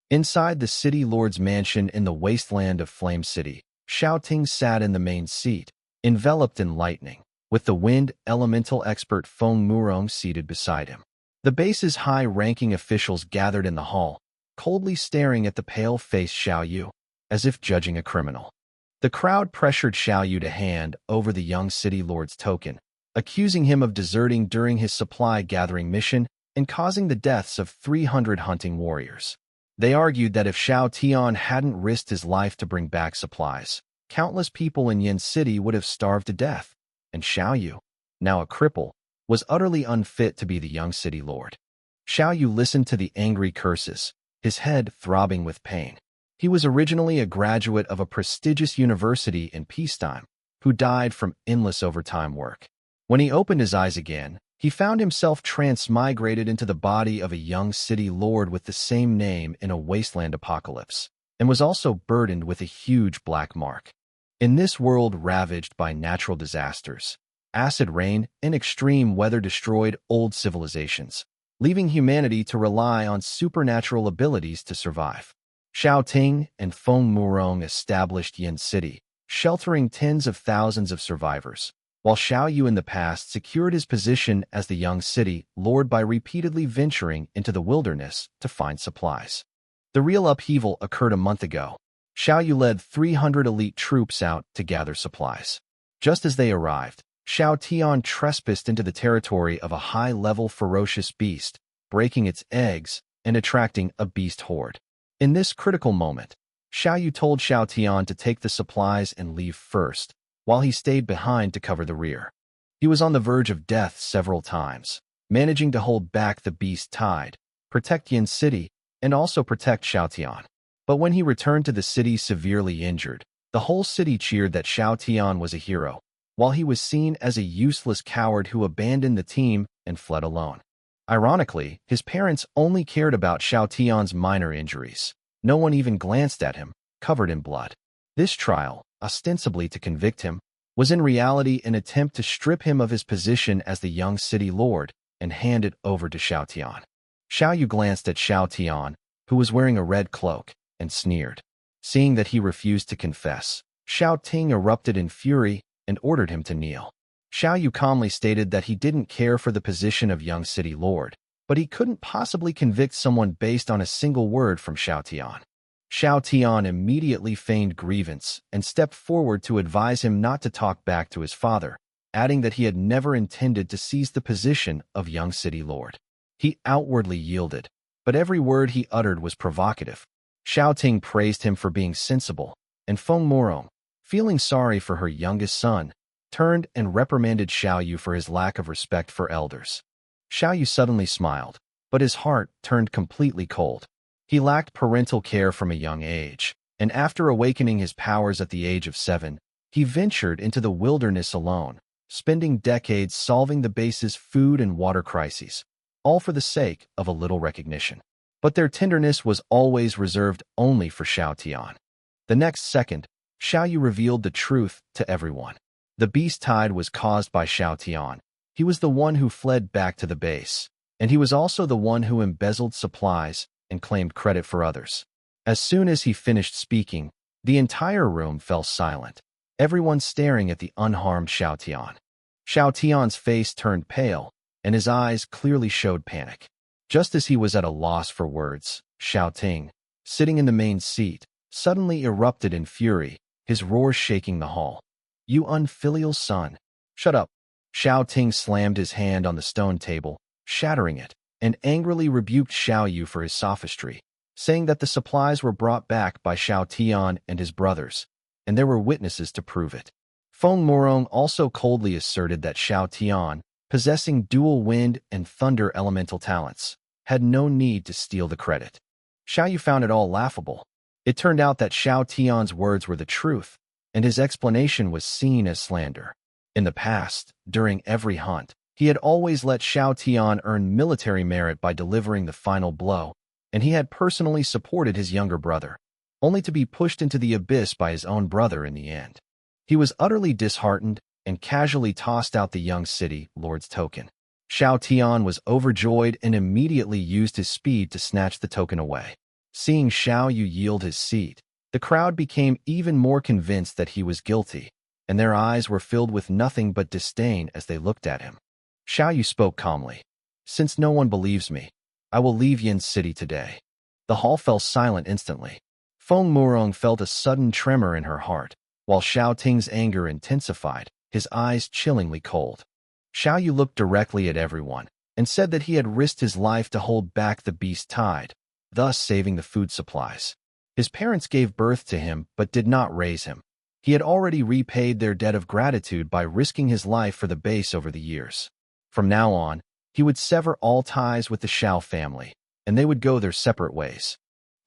Inside the city lord's mansion in the wasteland of Flame City, Xiao Ting sat in the main seat, enveloped in lightning, with the wind elemental expert Feng Murong seated beside him. The base's high-ranking officials gathered in the hall, coldly staring at the pale-faced Xiao Yu, as if judging a criminal. The crowd pressured Xiao Yu to hand over the young city lord's token, accusing him of deserting during his supply-gathering mission and causing the deaths of 300 hunting warriors. They argued that if Xiao Tian hadn't risked his life to bring back supplies, countless people in Yin City would have starved to death, and Xiao Yu, now a cripple, was utterly unfit to be the young city lord. Xiao Yu listened to the angry curses, his head throbbing with pain. He was originally a graduate of a prestigious university in peacetime, who died from endless overtime work. When he opened his eyes again, he found himself transmigrated into the body of a young city lord with the same name in a wasteland apocalypse, and was also burdened with a huge black mark. In this world ravaged by natural disasters, acid rain and extreme weather destroyed old civilizations, leaving humanity to rely on supernatural abilities to survive. Xiao Ting and Feng Murong established Yin City, sheltering tens of thousands of survivors, while Xiao Yu in the past secured his position as the young city lord by repeatedly venturing into the wilderness to find supplies. The real upheaval occurred a month ago. Xiao Yu led 300 elite troops out to gather supplies. Just as they arrived, Xiao Tian trespassed into the territory of a high-level ferocious beast, breaking its eggs and attracting a beast horde. In this critical moment, Xiao Yu told Xiao Tian to take the supplies and leave first, while he stayed behind to cover the rear. He was on the verge of death several times, managing to hold back the beast tide, protect Yin City, and also protect Xiao Tian. But when he returned to the city severely injured, the whole city cheered that Xiao Tian was a hero, while he was seen as a useless coward who abandoned the team and fled alone. Ironically, his parents only cared about Xiao Tian's minor injuries. No one even glanced at him, covered in blood. This trial, ostensibly to convict him, was in reality an attempt to strip him of his position as the young city lord and hand it over to Xiao Tian. Xiao Yu glanced at Xiao Tian, who was wearing a red cloak, and sneered. Seeing that he refused to confess, Xiao Ting erupted in fury and ordered him to kneel. Xiao Yu calmly stated that he didn't care for the position of young city lord, but he couldn't possibly convict someone based on a single word from Xiao Tian. Xiao Tian immediately feigned grievance and stepped forward to advise him not to talk back to his father, adding that he had never intended to seize the position of young city lord. He outwardly yielded, but every word he uttered was provocative. Xiao Ting praised him for being sensible, and Feng Murong, feeling sorry for her youngest son, turned and reprimanded Xiao Yu for his lack of respect for elders. Xiao Yu suddenly smiled, but his heart turned completely cold. He lacked parental care from a young age, and after awakening his powers at the age of 7, he ventured into the wilderness alone, spending decades solving the base's food and water crises, all for the sake of a little recognition. But their tenderness was always reserved only for Xiao Tian. The next second, Xiao Yu revealed the truth to everyone. The beast tide was caused by Xiao Tian. He was the one who fled back to the base, and he was also the one who embezzled supplies and claimed credit for others. As soon as he finished speaking, the entire room fell silent, everyone staring at the unharmed Xiao Tian. Xiao Tian's face turned pale, and his eyes clearly showed panic. Just as he was at a loss for words, Xiao Ting, sitting in the main seat, suddenly erupted in fury, his roar shaking the hall. "You unfilial son! Shut up!" Xiao Ting slammed his hand on the stone table, shattering it, and angrily rebuked Xiao Yu for his sophistry, saying that the supplies were brought back by Xiao Tian and his brothers, and there were witnesses to prove it. Feng Murong also coldly asserted that Xiao Tian, possessing dual wind and thunder elemental talents, had no need to steal the credit. Xiao Yu found it all laughable. It turned out that Xiao Tian's words were the truth, and his explanation was seen as slander. In the past, during every hunt, he had always let Xiao Tian earn military merit by delivering the final blow, and he had personally supported his younger brother, only to be pushed into the abyss by his own brother in the end. He was utterly disheartened and casually tossed out the young city lord's token. Xiao Tian was overjoyed and immediately used his speed to snatch the token away. Seeing Xiao Yu yield his seat, the crowd became even more convinced that he was guilty, and their eyes were filled with nothing but disdain as they looked at him. Xiao Yu spoke calmly. Since no one believes me, I will leave Yin City today. The hall fell silent instantly. Feng Murong felt a sudden tremor in her heart, while Xiao Ting's anger intensified, his eyes chillingly cold. Xiao Yu looked directly at everyone and said that he had risked his life to hold back the beast tide, thus saving the food supplies. His parents gave birth to him but did not raise him. He had already repaid their debt of gratitude by risking his life for the base over the years. From now on, he would sever all ties with the Xiao family, and they would go their separate ways.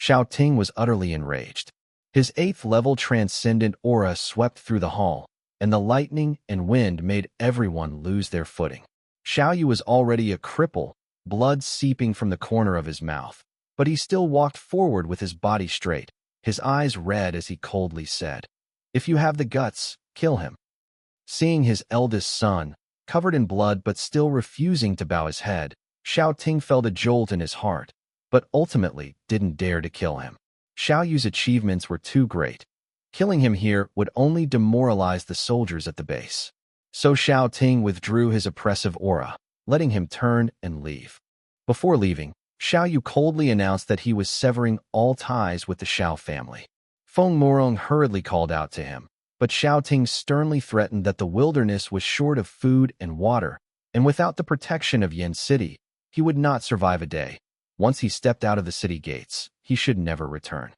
Xiao Ting was utterly enraged. His 8th-level transcendent aura swept through the hall, and the lightning and wind made everyone lose their footing. Xiao Yu was already a cripple, blood seeping from the corner of his mouth, but he still walked forward with his body straight, his eyes red as he coldly said, "If you have the guts, kill him." Seeing his eldest son, covered in blood but still refusing to bow his head, Xiao Ting felt a jolt in his heart, but ultimately didn't dare to kill him. Xiao Yu's achievements were too great. Killing him here would only demoralize the soldiers at the base. So Xiao Ting withdrew his oppressive aura, letting him turn and leave. Before leaving, Xiao Yu coldly announced that he was severing all ties with the Xiao family. Feng Murong hurriedly called out to him, but Xiao Ting sternly threatened that the wilderness was short of food and water, and without the protection of Yin City, he would not survive a day. Once he stepped out of the city gates, he should never return.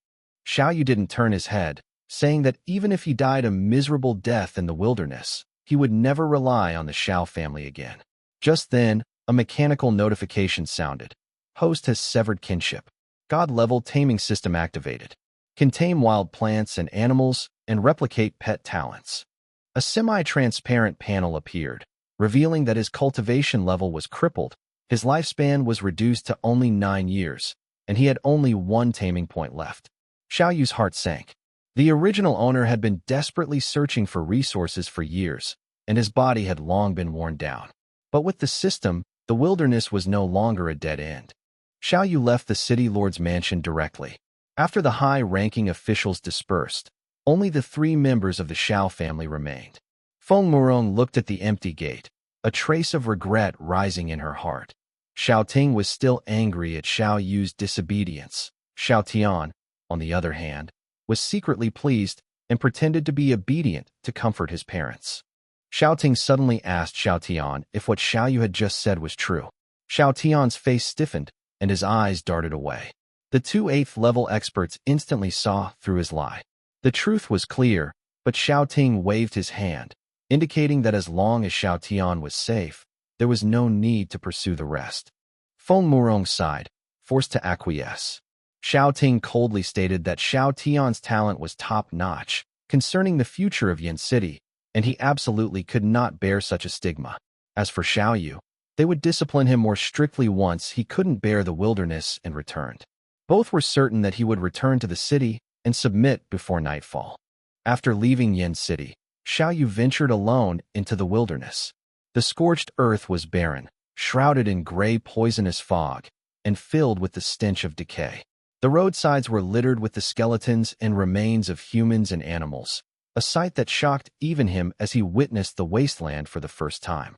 Xiao Yu didn't turn his head, saying that even if he died a miserable death in the wilderness, he would never rely on the Xiao family again. Just then, a mechanical notification sounded. Host has severed kinship. God-level taming system activated. Can tame wild plants and animals and replicate pet talents. A semi-transparent panel appeared, revealing that his cultivation level was crippled. His lifespan was reduced to only 9 years, and he had only 1 taming point left. Xiao Yu's heart sank. The original owner had been desperately searching for resources for years, and his body had long been worn down. But with the system, the wilderness was no longer a dead end. Xiao Yu left the city lord's mansion directly. After the high-ranking officials dispersed, only the 3 members of the Xiao family remained. Feng Murong looked at the empty gate, a trace of regret rising in her heart. Xiao Ting was still angry at Xiao Yu's disobedience. Xiao Tian, on the other hand, was secretly pleased and pretended to be obedient to comfort his parents. Xiao Ting suddenly asked Xiao Tian if what Xiao Yu had just said was true. Xiao Tian's face stiffened and his eyes darted away. The 2 8th-level experts instantly saw through his lie. The truth was clear, but Xiao Ting waved his hand, indicating that as long as Xiao Tian was safe, there was no need to pursue the rest. Feng Murong sighed, forced to acquiesce. Xiao Ting coldly stated that Xiao Tian's talent was top-notch concerning the future of Yin City, and he absolutely could not bear such a stigma. As for Xiao Yu, they would discipline him more strictly once he couldn't bear the wilderness and returned. Both were certain that he would return to the city and submit before nightfall. After leaving Yin City, Xiao Yu ventured alone into the wilderness. The scorched earth was barren, shrouded in gray poisonous fog, and filled with the stench of decay. The roadsides were littered with the skeletons and remains of humans and animals, a sight that shocked even him as he witnessed the wasteland for the first time.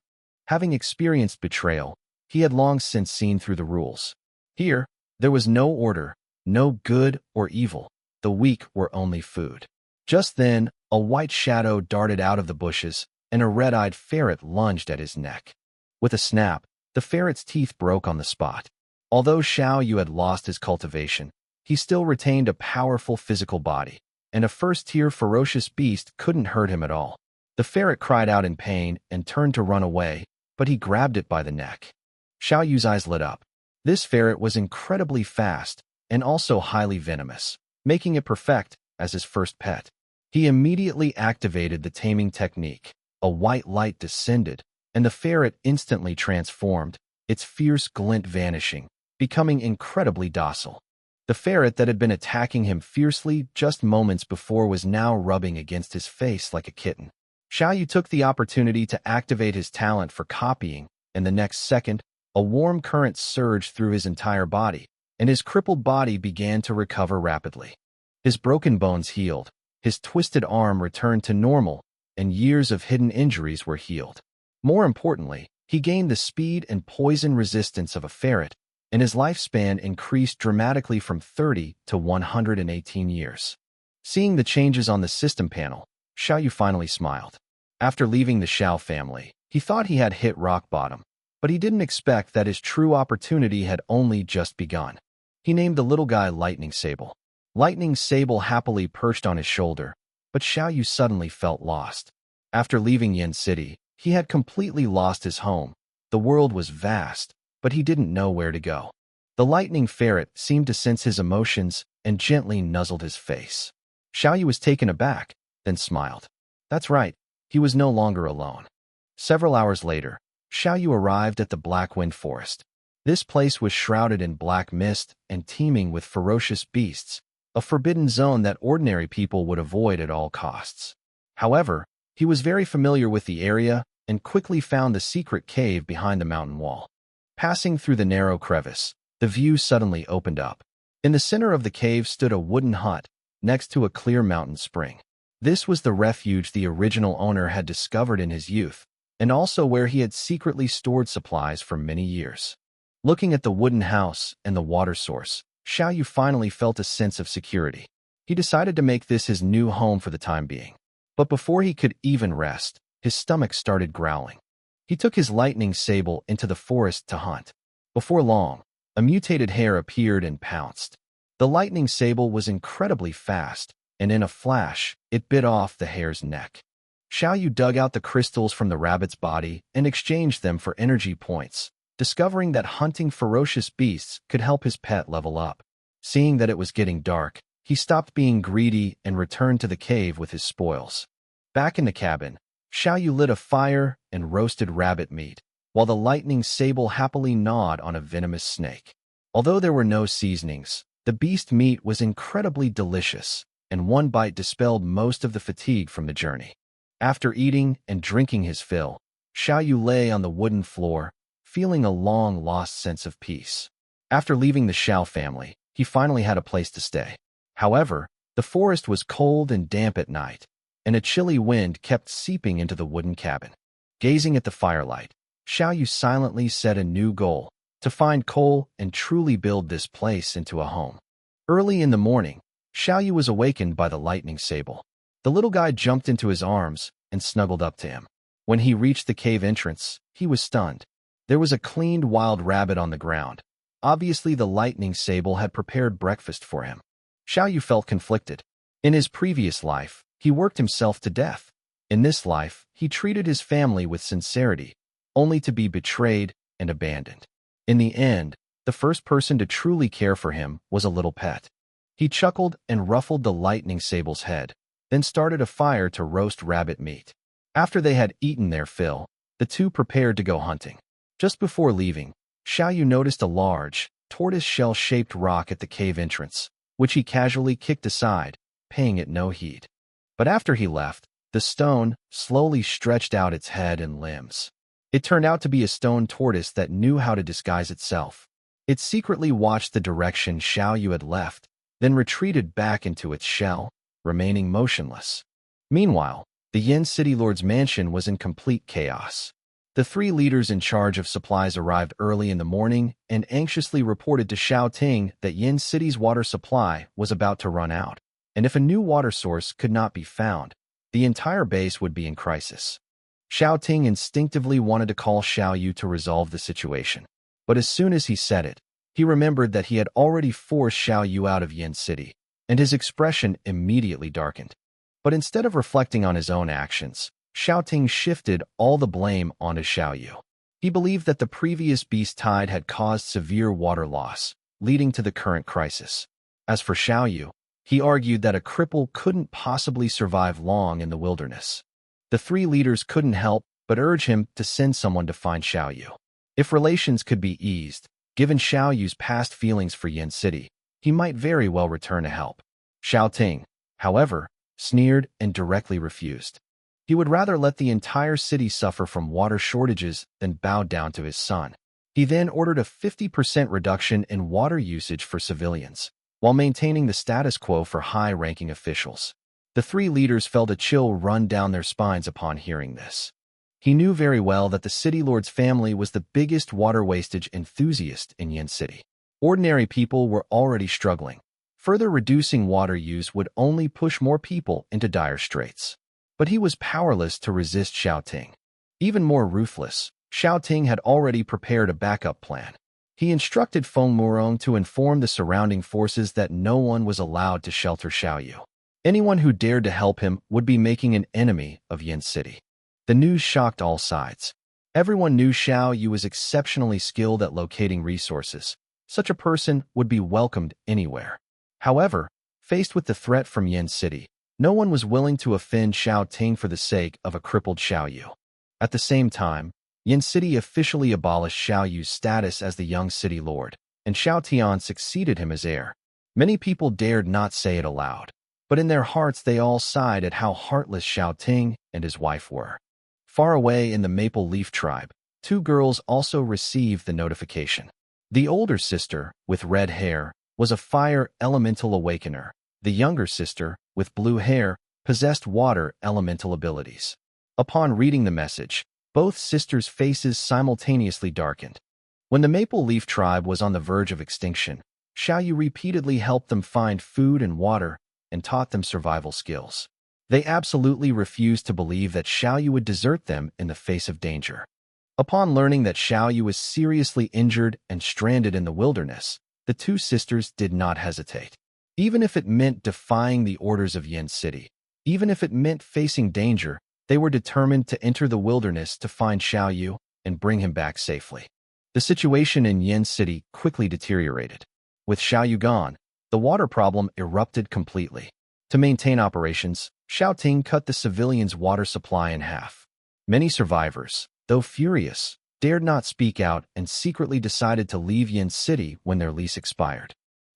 Having experienced betrayal, he had long since seen through the rules. Here, there was no order, no good or evil. The weak were only food. Just then, a white shadow darted out of the bushes, and a red-eyed ferret lunged at his neck. With a snap, the ferret's teeth broke on the spot. Although Xiao Yu had lost his cultivation, he still retained a powerful physical body, and a first-tier ferocious beast couldn't hurt him at all. The ferret cried out in pain and turned to run away, but he grabbed it by the neck. Xiao Yu's eyes lit up. This ferret was incredibly fast and also highly venomous, making it perfect as his first pet. He immediately activated the taming technique. A white light descended, and the ferret instantly transformed, its fierce glint vanishing, becoming incredibly docile. The ferret that had been attacking him fiercely just moments before was now rubbing against his face like a kitten. Xiao Yu took the opportunity to activate his talent for copying, and the next second, a warm current surged through his entire body, and his crippled body began to recover rapidly. His broken bones healed, his twisted arm returned to normal, and years of hidden injuries were healed. More importantly, he gained the speed and poison resistance of a ferret, and his lifespan increased dramatically from 30 to 118 years. Seeing the changes on the system panel, Xiao Yu finally smiled. After leaving the Xiao family, he thought he had hit rock bottom, but he didn't expect that his true opportunity had only just begun. He named the little guy Lightning Sable. Lightning Sable happily perched on his shoulder, but Xiao Yu suddenly felt lost. After leaving Yin City, he had completely lost his home. The world was vast, but he didn't know where to go. The lightning ferret seemed to sense his emotions and gently nuzzled his face. Xiao Yu was taken aback, then smiled. That's right, he was no longer alone. Several hours later, Xiao Yu arrived at the Black Wind Forest. This place was shrouded in black mist and teeming with ferocious beasts, a forbidden zone that ordinary people would avoid at all costs. However, he was very familiar with the area and quickly found the secret cave behind the mountain wall. Passing through the narrow crevice, the view suddenly opened up. In the center of the cave stood a wooden hut, next to a clear mountain spring. This was the refuge the original owner had discovered in his youth, and also where he had secretly stored supplies for many years. Looking at the wooden house and the water source, Xiao Yu finally felt a sense of security. He decided to make this his new home for the time being. But before he could even rest, his stomach started growling. He took his lightning sable into the forest to hunt. Before long, a mutated hare appeared and pounced. The lightning sable was incredibly fast, and in a flash, it bit off the hare's neck. Xiao Yu dug out the crystals from the rabbit's body and exchanged them for energy points, discovering that hunting ferocious beasts could help his pet level up. Seeing that it was getting dark, he stopped being greedy and returned to the cave with his spoils. Back in the cabin, Xiao Yu lit a fire and roasted rabbit meat, while the lightning sable happily gnawed on a venomous snake. Although there were no seasonings, the beast meat was incredibly delicious, and one bite dispelled most of the fatigue from the journey. After eating and drinking his fill, Xiao Yu lay on the wooden floor, feeling a long-lost sense of peace. After leaving the Xiao family, he finally had a place to stay. However, the forest was cold and damp at night, and a chilly wind kept seeping into the wooden cabin. Gazing at the firelight, Xiao Yu silently set a new goal, to find coal and truly build this place into a home. Early in the morning, Xiao Yu was awakened by the lightning sable. The little guy jumped into his arms and snuggled up to him. When he reached the cave entrance, he was stunned. There was a cleaned wild rabbit on the ground. Obviously, the lightning sable had prepared breakfast for him. Xiao Yu felt conflicted. In his previous life, he worked himself to death. In this life, he treated his family with sincerity, only to be betrayed and abandoned. In the end, the first person to truly care for him was a little pet. He chuckled and ruffled the lightning sable's head, then started a fire to roast rabbit meat. After they had eaten their fill, the two prepared to go hunting. Just before leaving, Xiao Yu noticed a large, tortoise-shell-shaped rock at the cave entrance, which he casually kicked aside, paying it no heed. But after he left, the stone slowly stretched out its head and limbs. It turned out to be a stone tortoise that knew how to disguise itself. It secretly watched the direction Xiao Yu had left, then retreated back into its shell, remaining motionless. Meanwhile, the Yin City Lord's mansion was in complete chaos. The three leaders in charge of supplies arrived early in the morning and anxiously reported to Xiao Ting that Yin City's water supply was about to run out, and if a new water source could not be found, the entire base would be in crisis. Xiao Ting instinctively wanted to call Xiao Yu to resolve the situation, but as soon as he said it, he remembered that he had already forced Xiao Yu out of Yin City, and his expression immediately darkened. But instead of reflecting on his own actions, Xiao Ting shifted all the blame onto Xiao Yu. He believed that the previous beast tide had caused severe water loss, leading to the current crisis. As for Xiao Yu, he argued that a cripple couldn't possibly survive long in the wilderness. The three leaders couldn't help but urge him to send someone to find Xiao Yu. If relations could be eased, given Xiao Yu's past feelings for Yin City, he might very well return to help. Xiao Ting, however, sneered and directly refused. He would rather let the entire city suffer from water shortages than bow down to his son. He then ordered a 50% reduction in water usage for civilians, while maintaining the status quo for high-ranking officials. The three leaders felt a chill run down their spines upon hearing this. He knew very well that the city lord's family was the biggest water wastage enthusiast in Yin City. Ordinary people were already struggling. Further reducing water use would only push more people into dire straits. But he was powerless to resist Xiao Ting. Even more ruthless, Xiao Ting had already prepared a backup plan. He instructed Feng Murong to inform the surrounding forces that no one was allowed to shelter Xiao Yu. Anyone who dared to help him would be making an enemy of Yin City. The news shocked all sides. Everyone knew Xiao Yu was exceptionally skilled at locating resources. Such a person would be welcomed anywhere. However, faced with the threat from Yin City, no one was willing to offend Xiao Ting for the sake of a crippled Xiao Yu. At the same time, Yin City officially abolished Xiao Yu's status as the young city lord, and Xiao Tian succeeded him as heir. Many people dared not say it aloud, but in their hearts they all sighed at how heartless Xiao Ting and his wife were. Far away in the Maple Leaf tribe, two girls also received the notification. The older sister, with red hair, was a fire elemental awakener. The younger sister, with blue hair, possessed water elemental abilities. Upon reading the message, both sisters' faces simultaneously darkened. When the Maple Leaf tribe was on the verge of extinction, Xiao Yu repeatedly helped them find food and water and taught them survival skills. They absolutely refused to believe that Xiao Yu would desert them in the face of danger. Upon learning that Xiao Yu was seriously injured and stranded in the wilderness, the two sisters did not hesitate. Even if it meant defying the orders of Yin City, even if it meant facing danger, they were determined to enter the wilderness to find Xiao Yu and bring him back safely. The situation in Yin City quickly deteriorated. With Xiao Yu gone, the water problem erupted completely. To maintain operations, Xiao Ting cut the civilians' water supply in half. Many survivors, though furious, dared not speak out and secretly decided to leave Yin City when their lease expired.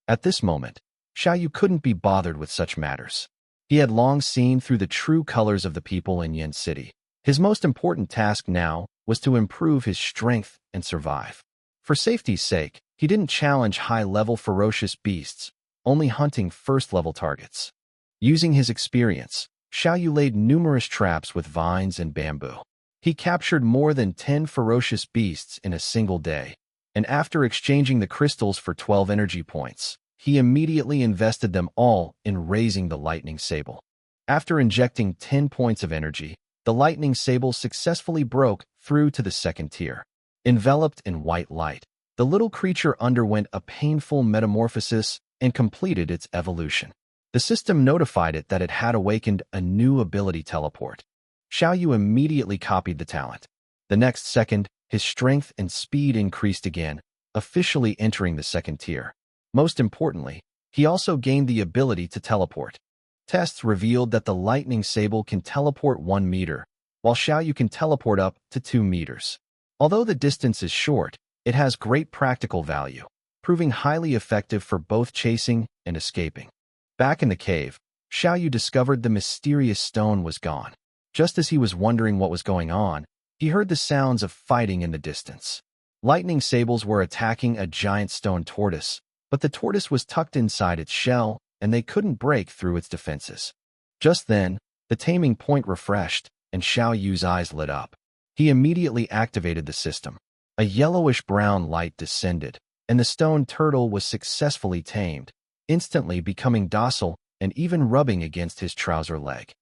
At this moment, Xiao Yu couldn't be bothered with such matters. He had long seen through the true colors of the people in Yin City. His most important task now was to improve his strength and survive. For safety's sake, he didn't challenge high-level ferocious beasts, only hunting first-level targets. Using his experience, Xiao Yu laid numerous traps with vines and bamboo. He captured more than 10 ferocious beasts in a single day, and after exchanging the crystals for 12 energy points, he immediately invested them all in raising the lightning sable. After injecting 10 points of energy, the lightning sable successfully broke through to the second tier. Enveloped in white light, the little creature underwent a painful metamorphosis and completed its evolution. The system notified it that it had awakened a new ability teleport. Xiao Yu immediately copied the talent. The next second, his strength and speed increased again, officially entering the second tier. Most importantly, he also gained the ability to teleport. Tests revealed that the lightning sable can teleport 1 meter, while Xiao Yu can teleport up to 2 meters. Although the distance is short, it has great practical value, proving highly effective for both chasing and escaping. Back in the cave, Xiao Yu discovered the mysterious stone was gone. Just as he was wondering what was going on, he heard the sounds of fighting in the distance. Lightning sables were attacking a giant stone tortoise, but the tortoise was tucked inside its shell, and they couldn't break through its defenses. Just then, the taming point refreshed, and Xiao Yu's eyes lit up. He immediately activated the system. A yellowish-brown light descended, and the stone turtle was successfully tamed, instantly becoming docile and even rubbing against his trouser leg.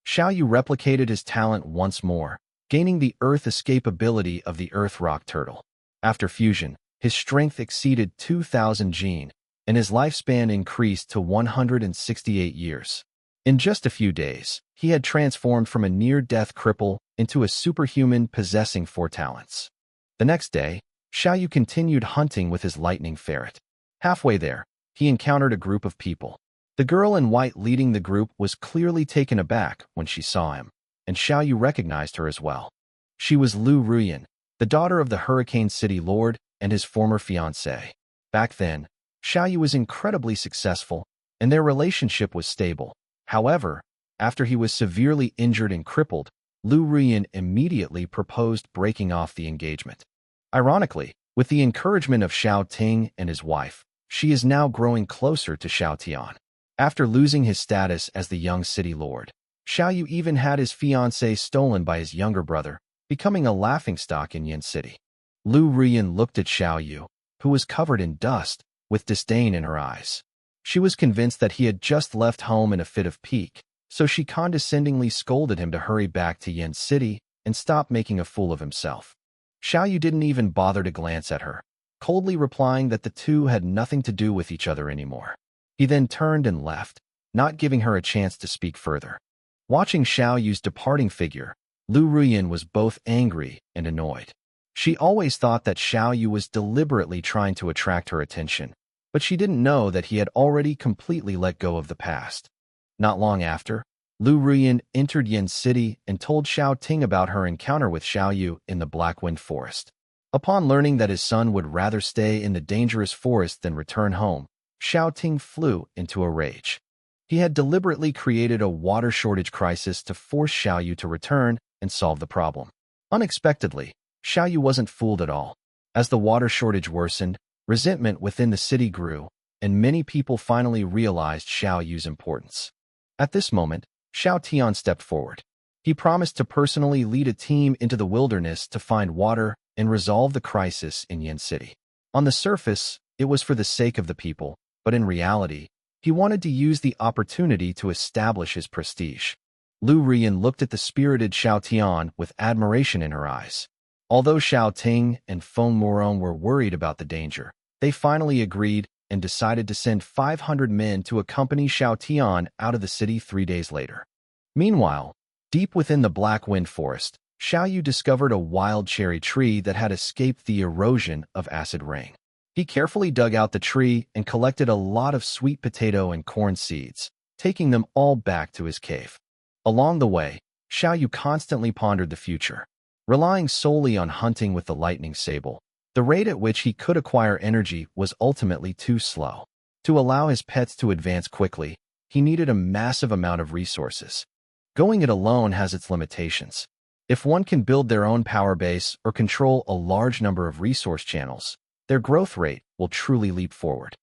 Xiao Yu replicated his talent once more, gaining the earth escape ability of the earth rock turtle. After fusion, his strength exceeded 2,000 gene, and his lifespan increased to 168 years. In just a few days, he had transformed from a near-death cripple into a superhuman possessing 4 talents. The next day, Xiao Yu continued hunting with his lightning ferret. Halfway there, he encountered a group of people. The girl in white leading the group was clearly taken aback when she saw him, and Xiao Yu recognized her as well. She was Lu Ruyan, the daughter of the Hurricane City Lord and his former fiancé. Back then, Xiao Yu was incredibly successful, and their relationship was stable. However, after he was severely injured and crippled, Lu Ruyan immediately proposed breaking off the engagement. Ironically, With the encouragement of Xiao Ting and his wife, she is now growing closer to Xiao Tian. After losing his status as the young city lord, Xiao Yu even had his fiancée stolen by his younger brother, becoming a laughingstock in Yin City. Lu Ruyan looked at Xiao Yu, who was covered in dust, with disdain in her eyes. She was convinced that he had just left home in a fit of pique, so she condescendingly scolded him to hurry back to Yin City and stop making a fool of himself. Xiao Yu didn't even bother to glance at her, coldly replying that the two had nothing to do with each other anymore. He then turned and left, not giving her a chance to speak further. Watching Xiao Yu's departing figure, Lu Ruyan was both angry and annoyed. She always thought that Xiao Yu was deliberately trying to attract her attention, but she didn't know that he had already completely let go of the past. Not long after, Lu Ruyan entered Yin City and told Xiao Ting about her encounter with Xiao Yu in the Blackwind Forest. Upon learning that his son would rather stay in the dangerous forest than return home, Xiao Ting flew into a rage. He had deliberately created a water shortage crisis to force Xiao Yu to return and solve the problem. Unexpectedly, Xiao Yu wasn't fooled at all. As the water shortage worsened, resentment within the city grew, and many people finally realized Xiao Yu's importance. At this moment, Xiao Tian stepped forward. He promised to personally lead a team into the wilderness to find water and resolve the crisis in Yin City. On the surface, it was for the sake of the people, but in reality, he wanted to use the opportunity to establish his prestige. Lu Ruyan looked at the spirited Xiao Tian with admiration in her eyes. Although Xiao Ting and Feng Murong were worried about the danger, they finally agreed and decided to send 500 men to accompany Xiao Tian out of the city 3 days later. Meanwhile, deep within the Blackwind Forest, Xiao Yu discovered a wild cherry tree that had escaped the erosion of acid rain. He carefully dug out the tree and collected a lot of sweet potato and corn seeds, taking them all back to his cave. Along the way, Xiao Yu constantly pondered the future. Relying solely on hunting with the lightning sable, the rate at which he could acquire energy was ultimately too slow. To allow his pets to advance quickly, he needed a massive amount of resources. Going it alone has its limitations. If one can build their own power base or control a large number of resource channels, their growth rate will truly leap forward.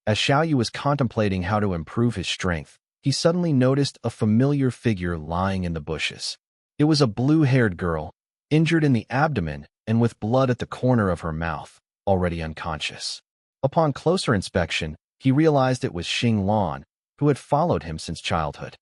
As Xiao Yu was contemplating how to improve his strength, he suddenly noticed a familiar figure lying in the bushes. It was a blue-haired girl, injured in the abdomen and with blood at the corner of her mouth, already unconscious. Upon closer inspection, he realized it was Xing Lan, who had followed him since childhood.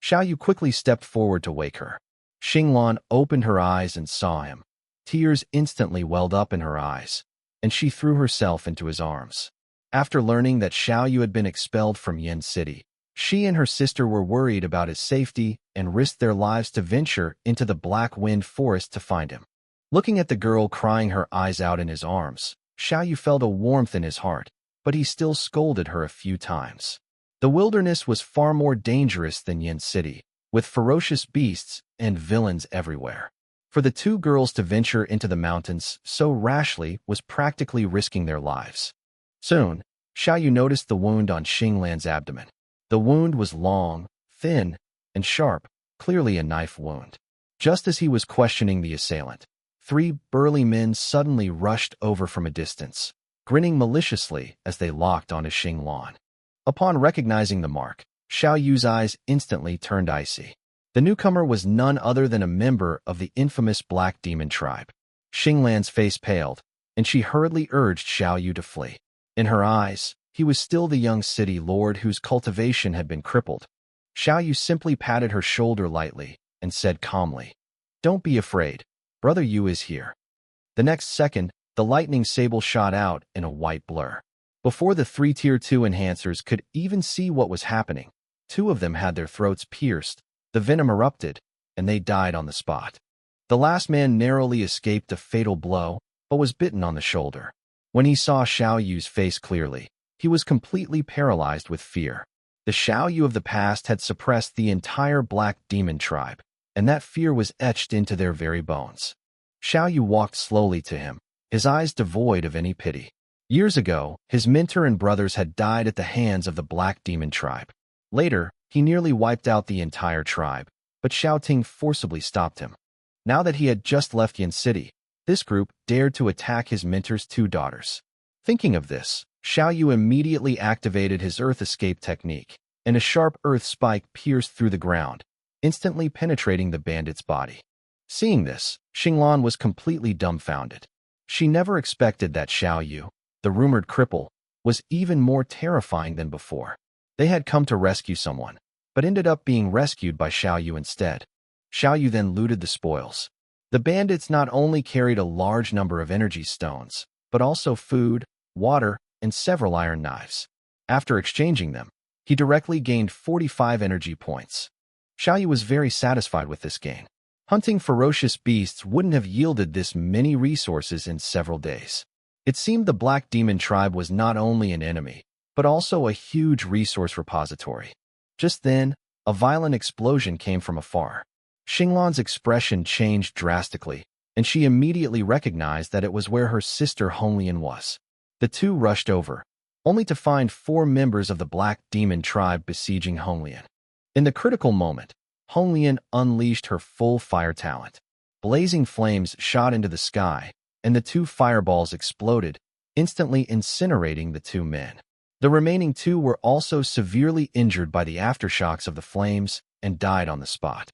Xiao Yu quickly stepped forward to wake her. Xing Lan opened her eyes and saw him. Tears instantly welled up in her eyes, and she threw herself into his arms. After learning that Xiao Yu had been expelled from Yin City, she and her sister were worried about his safety and risked their lives to venture into the Blackwind Forest to find him. Looking at the girl crying her eyes out in his arms, Xiao Yu felt a warmth in his heart, but he still scolded her a few times. The wilderness was far more dangerous than Yin City, with ferocious beasts and villains everywhere. For the two girls to venture into the mountains so rashly was practically risking their lives. Soon, Xiao Yu noticed the wound on Xing Lan's abdomen. The wound was long, thin, and sharp, clearly a knife wound. Just as he was questioning the assailant, 3 burly men suddenly rushed over from a distance, grinning maliciously as they locked onto Xing Lan. Upon recognizing the mark, Xiao Yu's eyes instantly turned icy. The newcomer was none other than a member of the infamous Black Demon tribe. Xing Lan's face paled, and she hurriedly urged Xiao Yu to flee. In her eyes, he was still the young city lord whose cultivation had been crippled. Xiao Yu simply patted her shoulder lightly and said calmly, "Don't be afraid. Brother Yu is here." The next second, the lightning sable shot out in a white blur. Before the 3 Tier 2 enhancers could even see what was happening, 2 of them had their throats pierced, the venom erupted, and they died on the spot. The last man narrowly escaped a fatal blow, but was bitten on the shoulder. When he saw Xiao Yu's face clearly, he was completely paralyzed with fear. The Xiao Yu of the past had suppressed the entire Black Demon tribe, and that fear was etched into their very bones. Xiao Yu walked slowly to him, his eyes devoid of any pity. Years ago, his mentor and brothers had died at the hands of the Black Demon tribe. Later, he nearly wiped out the entire tribe, but Xiao Ting forcibly stopped him. Now that he had just left Yin City, This group dared to attack his mentor's two daughters. Thinking of this, Xiao Yu immediately activated his earth escape technique, and a sharp earth spike pierced through the ground, instantly penetrating the bandit's body. Seeing this, Xinglan was completely dumbfounded. She never expected that Xiao Yu, the rumored cripple, was even more terrifying than before. They had come to rescue someone, but ended up being rescued by Xiao Yu instead. Xiao Yu then looted the spoils. The bandits not only carried a large number of energy stones, but also food, water, and several iron knives. After exchanging them, he directly gained 45 energy points. Xiao Yu was very satisfied with this gain. Hunting ferocious beasts wouldn't have yielded this many resources in several days. It seemed the Black Demon tribe was not only an enemy, but also a huge resource repository. Just then, a violent explosion came from afar. Xinglan's expression changed drastically, and she immediately recognized that it was where her sister Honglian was. The two rushed over, only to find 4 members of the Black Demon tribe besieging Honglian. In the critical moment, Honglian unleashed her full fire talent. Blazing flames shot into the sky, and the 2 fireballs exploded, instantly incinerating the 2 men. The remaining 2 were also severely injured by the aftershocks of the flames and died on the spot.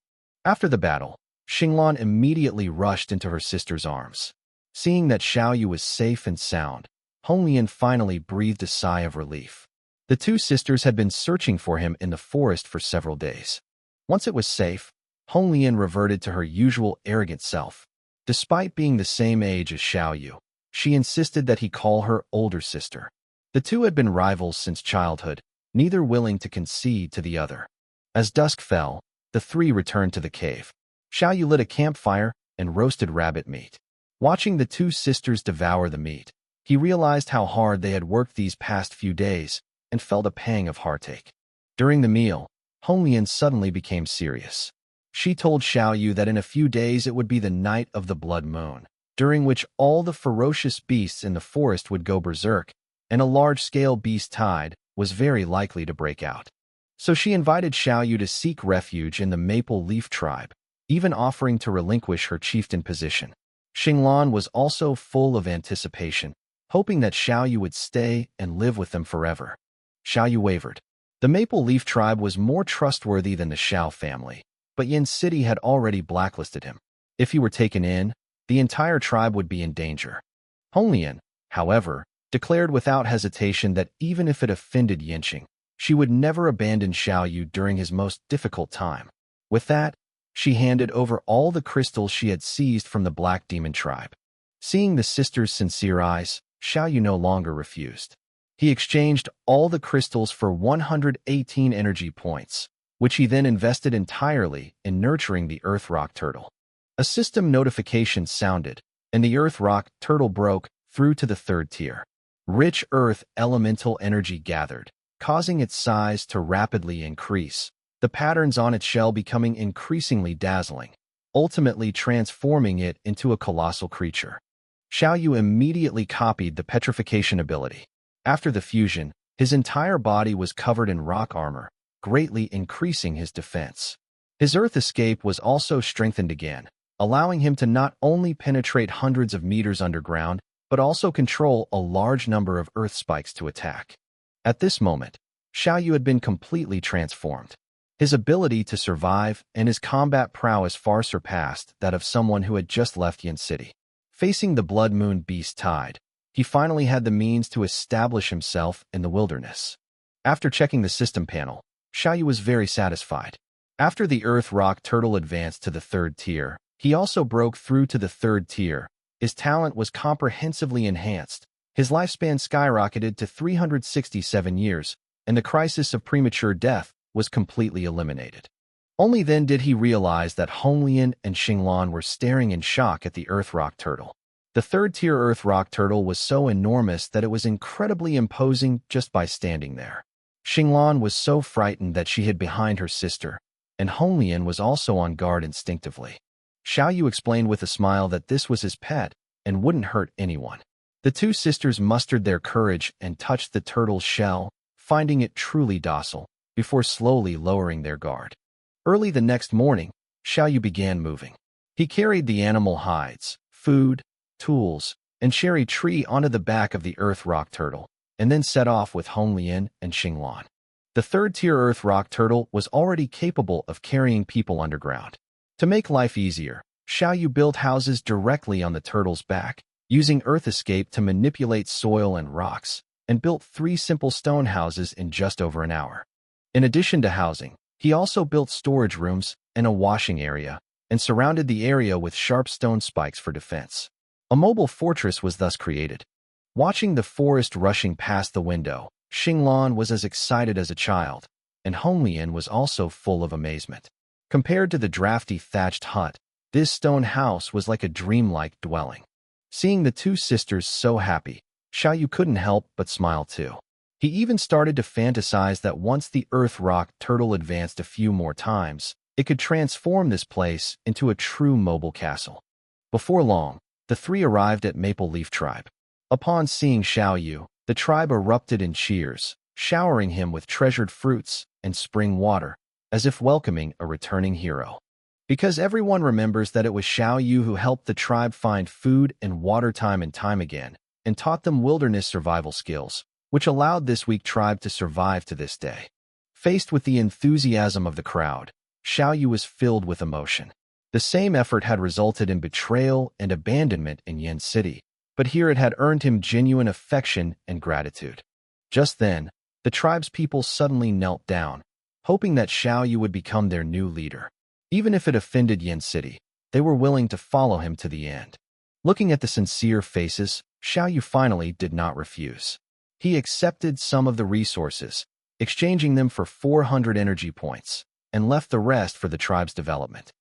After the battle, Xinglan immediately rushed into her sister's arms. Seeing that Xiao Yu was safe and sound, Honglian finally breathed a sigh of relief. The 2 sisters had been searching for him in the forest for several days. Once it was safe, Honglian reverted to her usual arrogant self. Despite being the same age as Xiao Yu, she insisted that he call her older sister. The 2 had been rivals since childhood, neither willing to concede to the other. As dusk fell, the 3 returned to the cave. Xiao Yu lit a campfire and roasted rabbit meat. Watching the 2 sisters devour the meat, he realized how hard they had worked these past few days and felt a pang of heartache. During the meal, Honglian suddenly became serious. She told Xiao Yu that in a few days it would be the night of the blood moon, during which all the ferocious beasts in the forest would go berserk, and a large-scale beast tide was very likely to break out. So she invited Xiao Yu to seek refuge in the Maple Leaf tribe, even offering to relinquish her chieftain position. Xinglan was also full of anticipation, hoping that Xiao Yu would stay and live with them forever. Xiao Yu wavered. The Maple Leaf tribe was more trustworthy than the Xiao family, but Yin City had already blacklisted him. If he were taken in, the entire tribe would be in danger. Honglian, however, declared without hesitation that even if it offended Yinqing, she would never abandon Xiao Yu during his most difficult time. With that, she handed over all the crystals she had seized from the Black Demon tribe. Seeing the sisters' sincere eyes, Xiao Yu no longer refused. He exchanged all the crystals for 118 energy points, which he then invested entirely in nurturing the Earth Rock Turtle. A system notification sounded, and the Earth Rock Turtle broke through to the 3rd tier. Rich Earth elemental energy gathered, causing its size to rapidly increase, the patterns on its shell becoming increasingly dazzling, ultimately transforming it into a colossal creature. Xiao Yu immediately copied the petrification ability. After the fusion, his entire body was covered in rock armor, greatly increasing his defense. His earth escape was also strengthened again, allowing him to not only penetrate hundreds of meters underground, but also control a large number of earth spikes to attack. At this moment, Xiao Yu had been completely transformed. His ability to survive and his combat prowess far surpassed that of someone who had just left Yin City. Facing the Blood Moon Beast Tide, he finally had the means to establish himself in the wilderness. After checking the system panel, Xiao Yu was very satisfied. After the Earth Rock Turtle advanced to the 3rd tier, he also broke through to the 3rd tier. His talent was comprehensively enhanced. His lifespan skyrocketed to 367 years, and the crisis of premature death was completely eliminated. Only then did he realize that Honglian and Xinglan were staring in shock at the Earth Rock Turtle. The 3rd tier Earth Rock Turtle was so enormous that it was incredibly imposing just by standing there. Xinglan was so frightened that she hid behind her sister, and Honglian was also on guard instinctively. Xiao Yu explained with a smile that this was his pet and wouldn't hurt anyone. The 2 sisters mustered their courage and touched the turtle's shell, finding it truly docile, before slowly lowering their guard. Early the next morning, Xiao Yu began moving. He carried the animal hides, food, tools, and cherry tree onto the back of the earth rock turtle, and then set off with Honglian and Xinglan. The third-tier earth rock turtle was already capable of carrying people underground. To make life easier, Xiao Yu built houses directly on the turtle's back, using earth escape to manipulate soil and rocks, and built 3 simple stone houses in just over an hour. In addition to housing, he also built storage rooms and a washing area, and surrounded the area with sharp stone spikes for defense. A mobile fortress was thus created. Watching the forest rushing past the window, Xinglan was as excited as a child, and Honglian was also full of amazement. Compared to the drafty thatched hut, this stone house was like a dreamlike dwelling. Seeing the 2 sisters so happy, Xiao Yu couldn't help but smile too. He even started to fantasize that once the earth rock turtle advanced a few more times, it could transform this place into a true mobile castle. Before long, the 3 arrived at Maple Leaf Tribe. Upon seeing Xiao Yu, the tribe erupted in cheers, showering him with treasured fruits and spring water, as if welcoming a returning hero. Because everyone remembers that it was Xiao Yu who helped the tribe find food and water time and time again, and taught them wilderness survival skills, which allowed this weak tribe to survive to this day. Faced with the enthusiasm of the crowd, Xiao Yu was filled with emotion. The same effort had resulted in betrayal and abandonment in Yin City, but here it had earned him genuine affection and gratitude. Just then, the tribe's people suddenly knelt down, hoping that Xiao Yu would become their new leader. Even if it offended Yin City, they were willing to follow him to the end. Looking at the sincere faces, Xiao Yu finally did not refuse. He accepted some of the resources, exchanging them for 400 energy points, and left the rest for the tribe's development.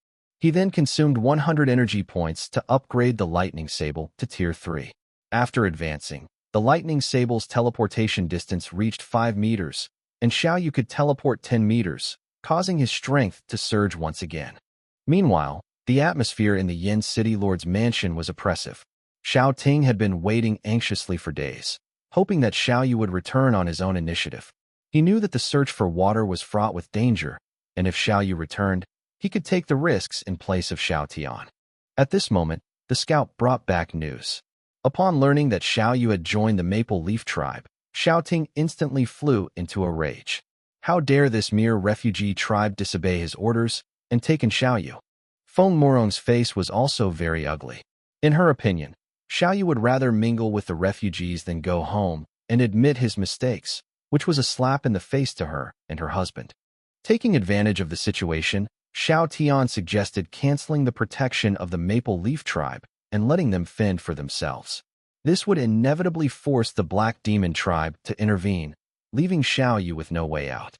He then consumed 100 energy points to upgrade the Lightning Sable to Tier 3. After advancing, the Lightning Sable's teleportation distance reached 5 meters, and Xiao Yu could teleport 10 meters, causing his strength to surge once again. Meanwhile, the atmosphere in the Yin City Lord's mansion was oppressive. Xiao Ting had been waiting anxiously for days, hoping that Xiao Yu would return on his own initiative. He knew that the search for water was fraught with danger, and if Xiao Yu returned, he could take the risks in place of Xiao Tian. At this moment, the scout brought back news. Upon learning that Xiao Yu had joined the Maple Leaf Tribe, Xiao Ting instantly flew into a rage. How dare this mere refugee tribe disobey his orders and take in Xiao Yu? Feng Morong's face was also very ugly. In her opinion, Xiao Yu would rather mingle with the refugees than go home and admit his mistakes, which was a slap in the face to her and her husband. Taking advantage of the situation, Xiao Tian suggested canceling the protection of the Maple Leaf Tribe and letting them fend for themselves. This would inevitably force the Black Demon Tribe to intervene, leaving Xiao Yu with no way out.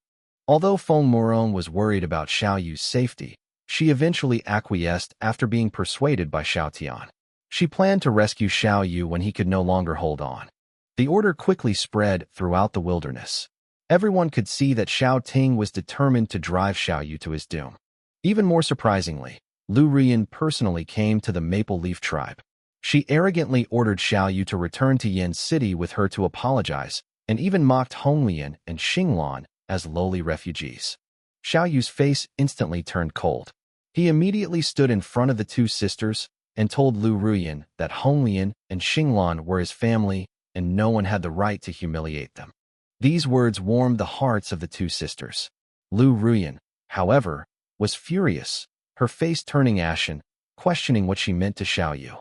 Although Feng Morong was worried about Xiao Yu's safety, she eventually acquiesced after being persuaded by Xiao Tian. She planned to rescue Xiao Yu when he could no longer hold on. The order quickly spread throughout the wilderness. Everyone could see that Xiao Ting was determined to drive Xiao Yu to his doom. Even more surprisingly, Lu Ruyan personally came to the Maple Leaf Tribe. She arrogantly ordered Xiao Yu to return to Yin City with her to apologize, and even mocked Honglian and Xinglan as lowly refugees. Xiao Yu's face instantly turned cold. He immediately stood in front of the 2 sisters and told Lu Ruyan that Honglian and Xinglan were his family and no one had the right to humiliate them. These words warmed the hearts of the 2 sisters. Lu Ruyan, however, was furious, her face turning ashen, questioning what she meant to Xiao Yu.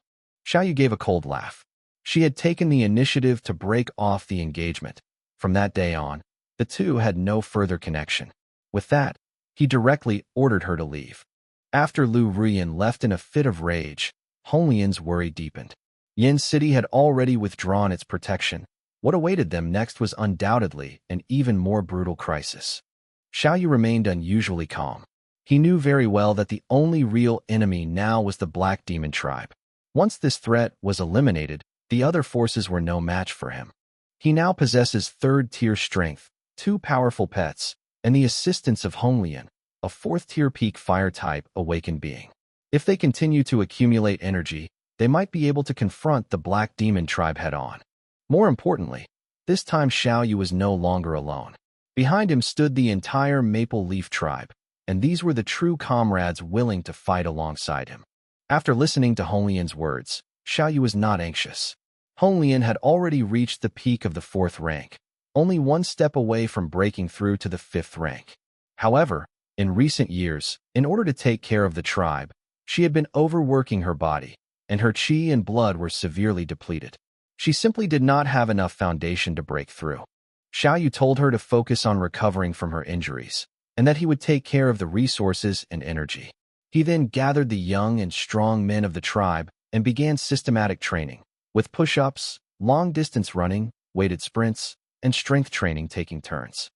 Xiao Yu gave a cold laugh. She had taken the initiative to break off the engagement. From that day on, the 2 had no further connection. With that, he directly ordered her to leave. After Lu Ruyan left in a fit of rage, Honglian's worry deepened. Yin City had already withdrawn its protection. What awaited them next was undoubtedly an even more brutal crisis. Xiao Yu remained unusually calm. He knew very well that the only real enemy now was the Black Demon Tribe. Once this threat was eliminated, the other forces were no match for him. He now possesses 3rd-tier strength, 2 powerful pets, and the assistance of Honglian, a 4th-tier peak fire-type awakened being. If they continue to accumulate energy, they might be able to confront the Black Demon Tribe head-on. More importantly, this time Xiao Yu was no longer alone. Behind him stood the entire Maple Leaf Tribe, and these were the true comrades willing to fight alongside him. After listening to Honglian's words, Xiao Yu was not anxious. Hong Lian had already reached the peak of the 4th rank, only one step away from breaking through to the 5th rank. However, in recent years, in order to take care of the tribe, she had been overworking her body, and her qi and blood were severely depleted. She simply did not have enough foundation to break through. Xiao Yu told her to focus on recovering from her injuries, and that he would take care of the resources and energy. He then gathered the young and strong men of the tribe and began systematic training, with push-ups, long-distance running, weighted sprints, and strength training taking turns.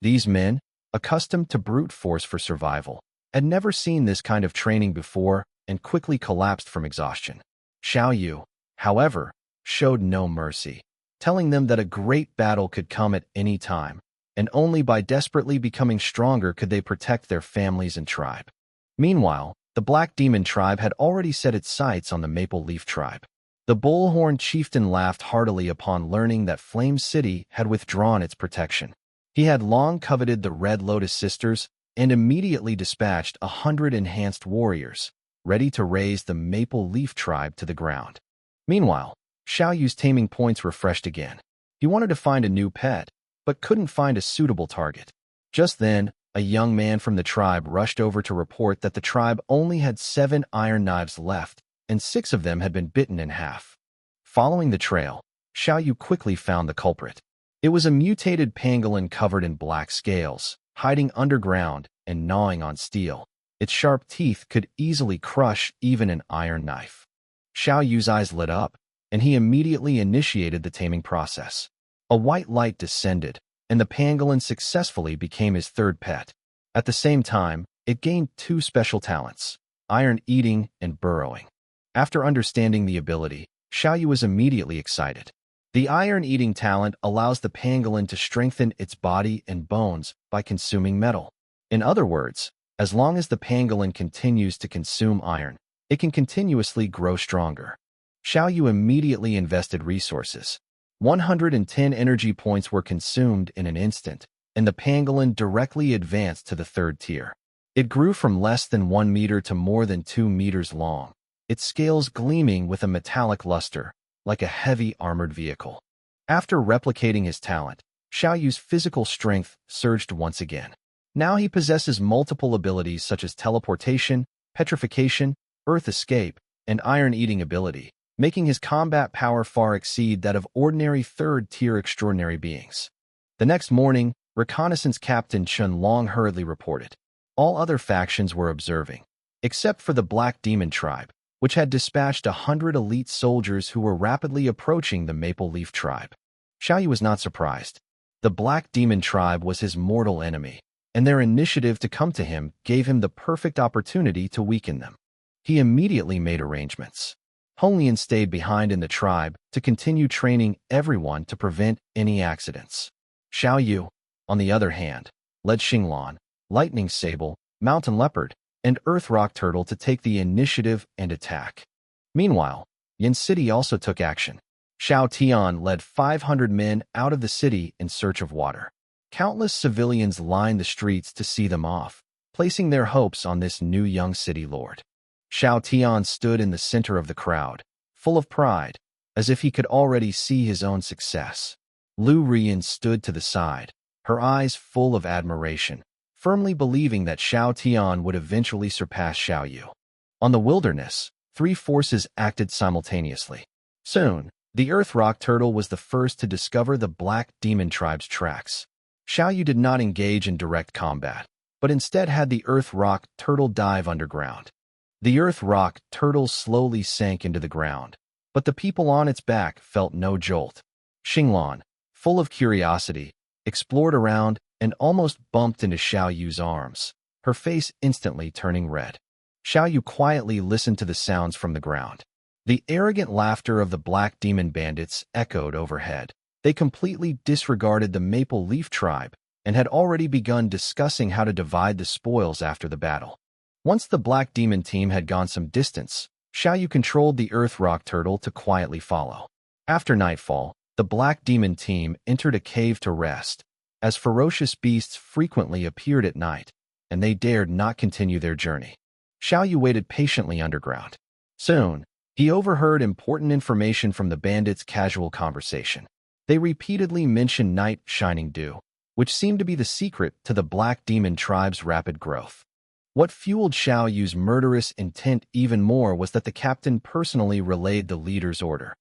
These men, accustomed to brute force for survival, had never seen this kind of training before and quickly collapsed from exhaustion. Xiao Yu, however, showed no mercy, telling them that a great battle could come at any time, and only by desperately becoming stronger could they protect their families and tribe. Meanwhile, the Black Demon tribe had already set its sights on the Maple Leaf tribe. The Bullhorn chieftain laughed heartily upon learning that Flame City had withdrawn its protection. He had long coveted the Red Lotus Sisters and immediately dispatched 100 enhanced warriors, ready to raze the Maple Leaf tribe to the ground. Meanwhile, Xiao Yu's taming points refreshed again. He wanted to find a new pet, but couldn't find a suitable target. Just then, a young man from the tribe rushed over to report that the tribe only had 7 iron knives left, and 6 of them had been bitten in half. Following the trail, Xiao Yu quickly found the culprit. It was a mutated pangolin covered in black scales, hiding underground and gnawing on steel. Its sharp teeth could easily crush even an iron knife. Xiao Yu's eyes lit up, and he immediately initiated the taming process. A white light descended, and the pangolin successfully became his 3rd pet. At the same time, it gained 2 special talents: iron eating and burrowing. After understanding the ability, Xiao Yu was immediately excited. The iron-eating talent allows the pangolin to strengthen its body and bones by consuming metal. In other words, as long as the pangolin continues to consume iron, it can continuously grow stronger. Xiao Yu immediately invested resources. 110 energy points were consumed in an instant, and the pangolin directly advanced to the 3rd tier. It grew from less than 1 meter to more than 2 meters long, its scales gleaming with a metallic luster, like a heavy armored vehicle. After replicating his talent, Xiao Yu's physical strength surged once again. Now he possesses multiple abilities such as teleportation, petrification, earth escape, and iron-eating ability, making his combat power far exceed that of ordinary 3rd-tier extraordinary beings. The next morning, Reconnaissance Captain Chun Long hurriedly reported. All other factions were observing, except for the Black Demon tribe, which had dispatched 100 elite soldiers who were rapidly approaching the Maple Leaf tribe. Xiao Yu was not surprised. The Black Demon tribe was his mortal enemy, and their initiative to come to him gave him the perfect opportunity to weaken them. He immediately made arrangements. Hong Lian stayed behind in the tribe to continue training everyone to prevent any accidents. Xiao Yu, on the other hand, led Xinglan, Lightning Sable, Mountain Leopard, and Earth Rock Turtle to take the initiative and attack. Meanwhile, Yin City also took action. Xiao Tian led 500 men out of the city in search of water. Countless civilians lined the streets to see them off, placing their hopes on this new young city lord. Xiao Tian stood in the center of the crowd, full of pride, as if he could already see his own success. Lu Rian stood to the side, her eyes full of admiration, firmly believing that Xiao Tian would eventually surpass Xiao Yu. On the wilderness, 3 forces acted simultaneously. Soon, the Earth Rock Turtle was the first to discover the Black Demon tribe's tracks. Xiao Yu did not engage in direct combat, but instead had the Earth Rock Turtle dive underground. The Earth Rock Turtle slowly sank into the ground, but the people on its back felt no jolt. Xinglan, full of curiosity, explored around and almost bumped into Xiao Yu's arms, her face instantly turning red. Xiao Yu quietly listened to the sounds from the ground. The arrogant laughter of the Black Demon bandits echoed overhead. They completely disregarded the Maple Leaf tribe and had already begun discussing how to divide the spoils after the battle. Once the Black Demon team had gone some distance, Xiao Yu controlled the Earth Rock Turtle to quietly follow. After nightfall, the Black Demon team entered a cave to rest, as ferocious beasts frequently appeared at night, and they dared not continue their journey. Xiao Yu waited patiently underground. Soon, He overheard important information from the bandits' casual conversation. They repeatedly mentioned night shining dew, which seemed to be the secret to the Black Demon tribe's rapid growth. What fueled Xiao Yu's murderous intent even more was that the captain personally relayed the leader's order.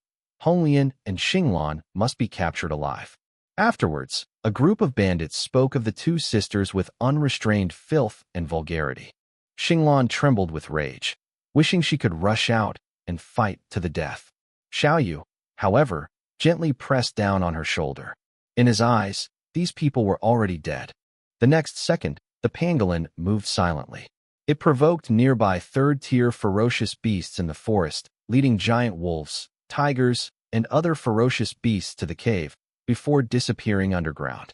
Honglian and Xinglan must be captured alive. Afterwards, a group of bandits spoke of the two sisters with unrestrained filth and vulgarity. Xinglan trembled with rage, wishing she could rush out and fight to the death. Xiao Yu, however, gently pressed down on her shoulder. In his eyes, these people were already dead. The next second, the pangolin moved silently. It provoked nearby third-tier ferocious beasts in the forest, leading giant wolves, tigers, and other ferocious beasts to the cave before disappearing underground.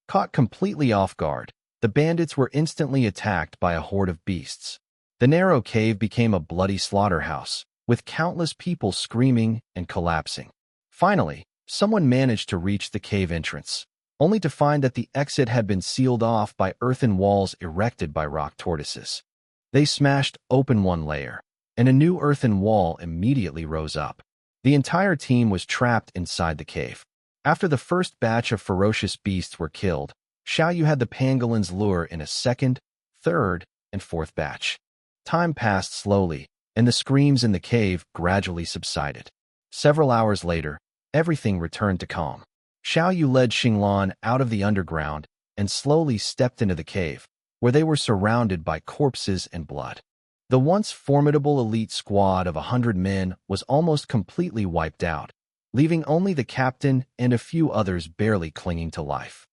Caught completely off guard, the bandits were instantly attacked by a horde of beasts. The narrow cave became a bloody slaughterhouse, with countless people screaming and collapsing. Finally, someone managed to reach the cave entrance, only to find that the exit had been sealed off by earthen walls erected by rock tortoises. They smashed open one layer, and a new earthen wall immediately rose up. The entire team was trapped inside the cave. After the first batch of ferocious beasts were killed, Xiao Yu had the pangolin's lure in a second, third, and fourth batch. Time passed slowly, and the screams in the cave gradually subsided. Several hours later, everything returned to calm. Xiao Yu led Xinglan out of the underground and slowly stepped into the cave, where they were surrounded by corpses and blood. The once formidable elite squad of 100 men was almost completely wiped out, leaving only the captain and a few others barely clinging to life.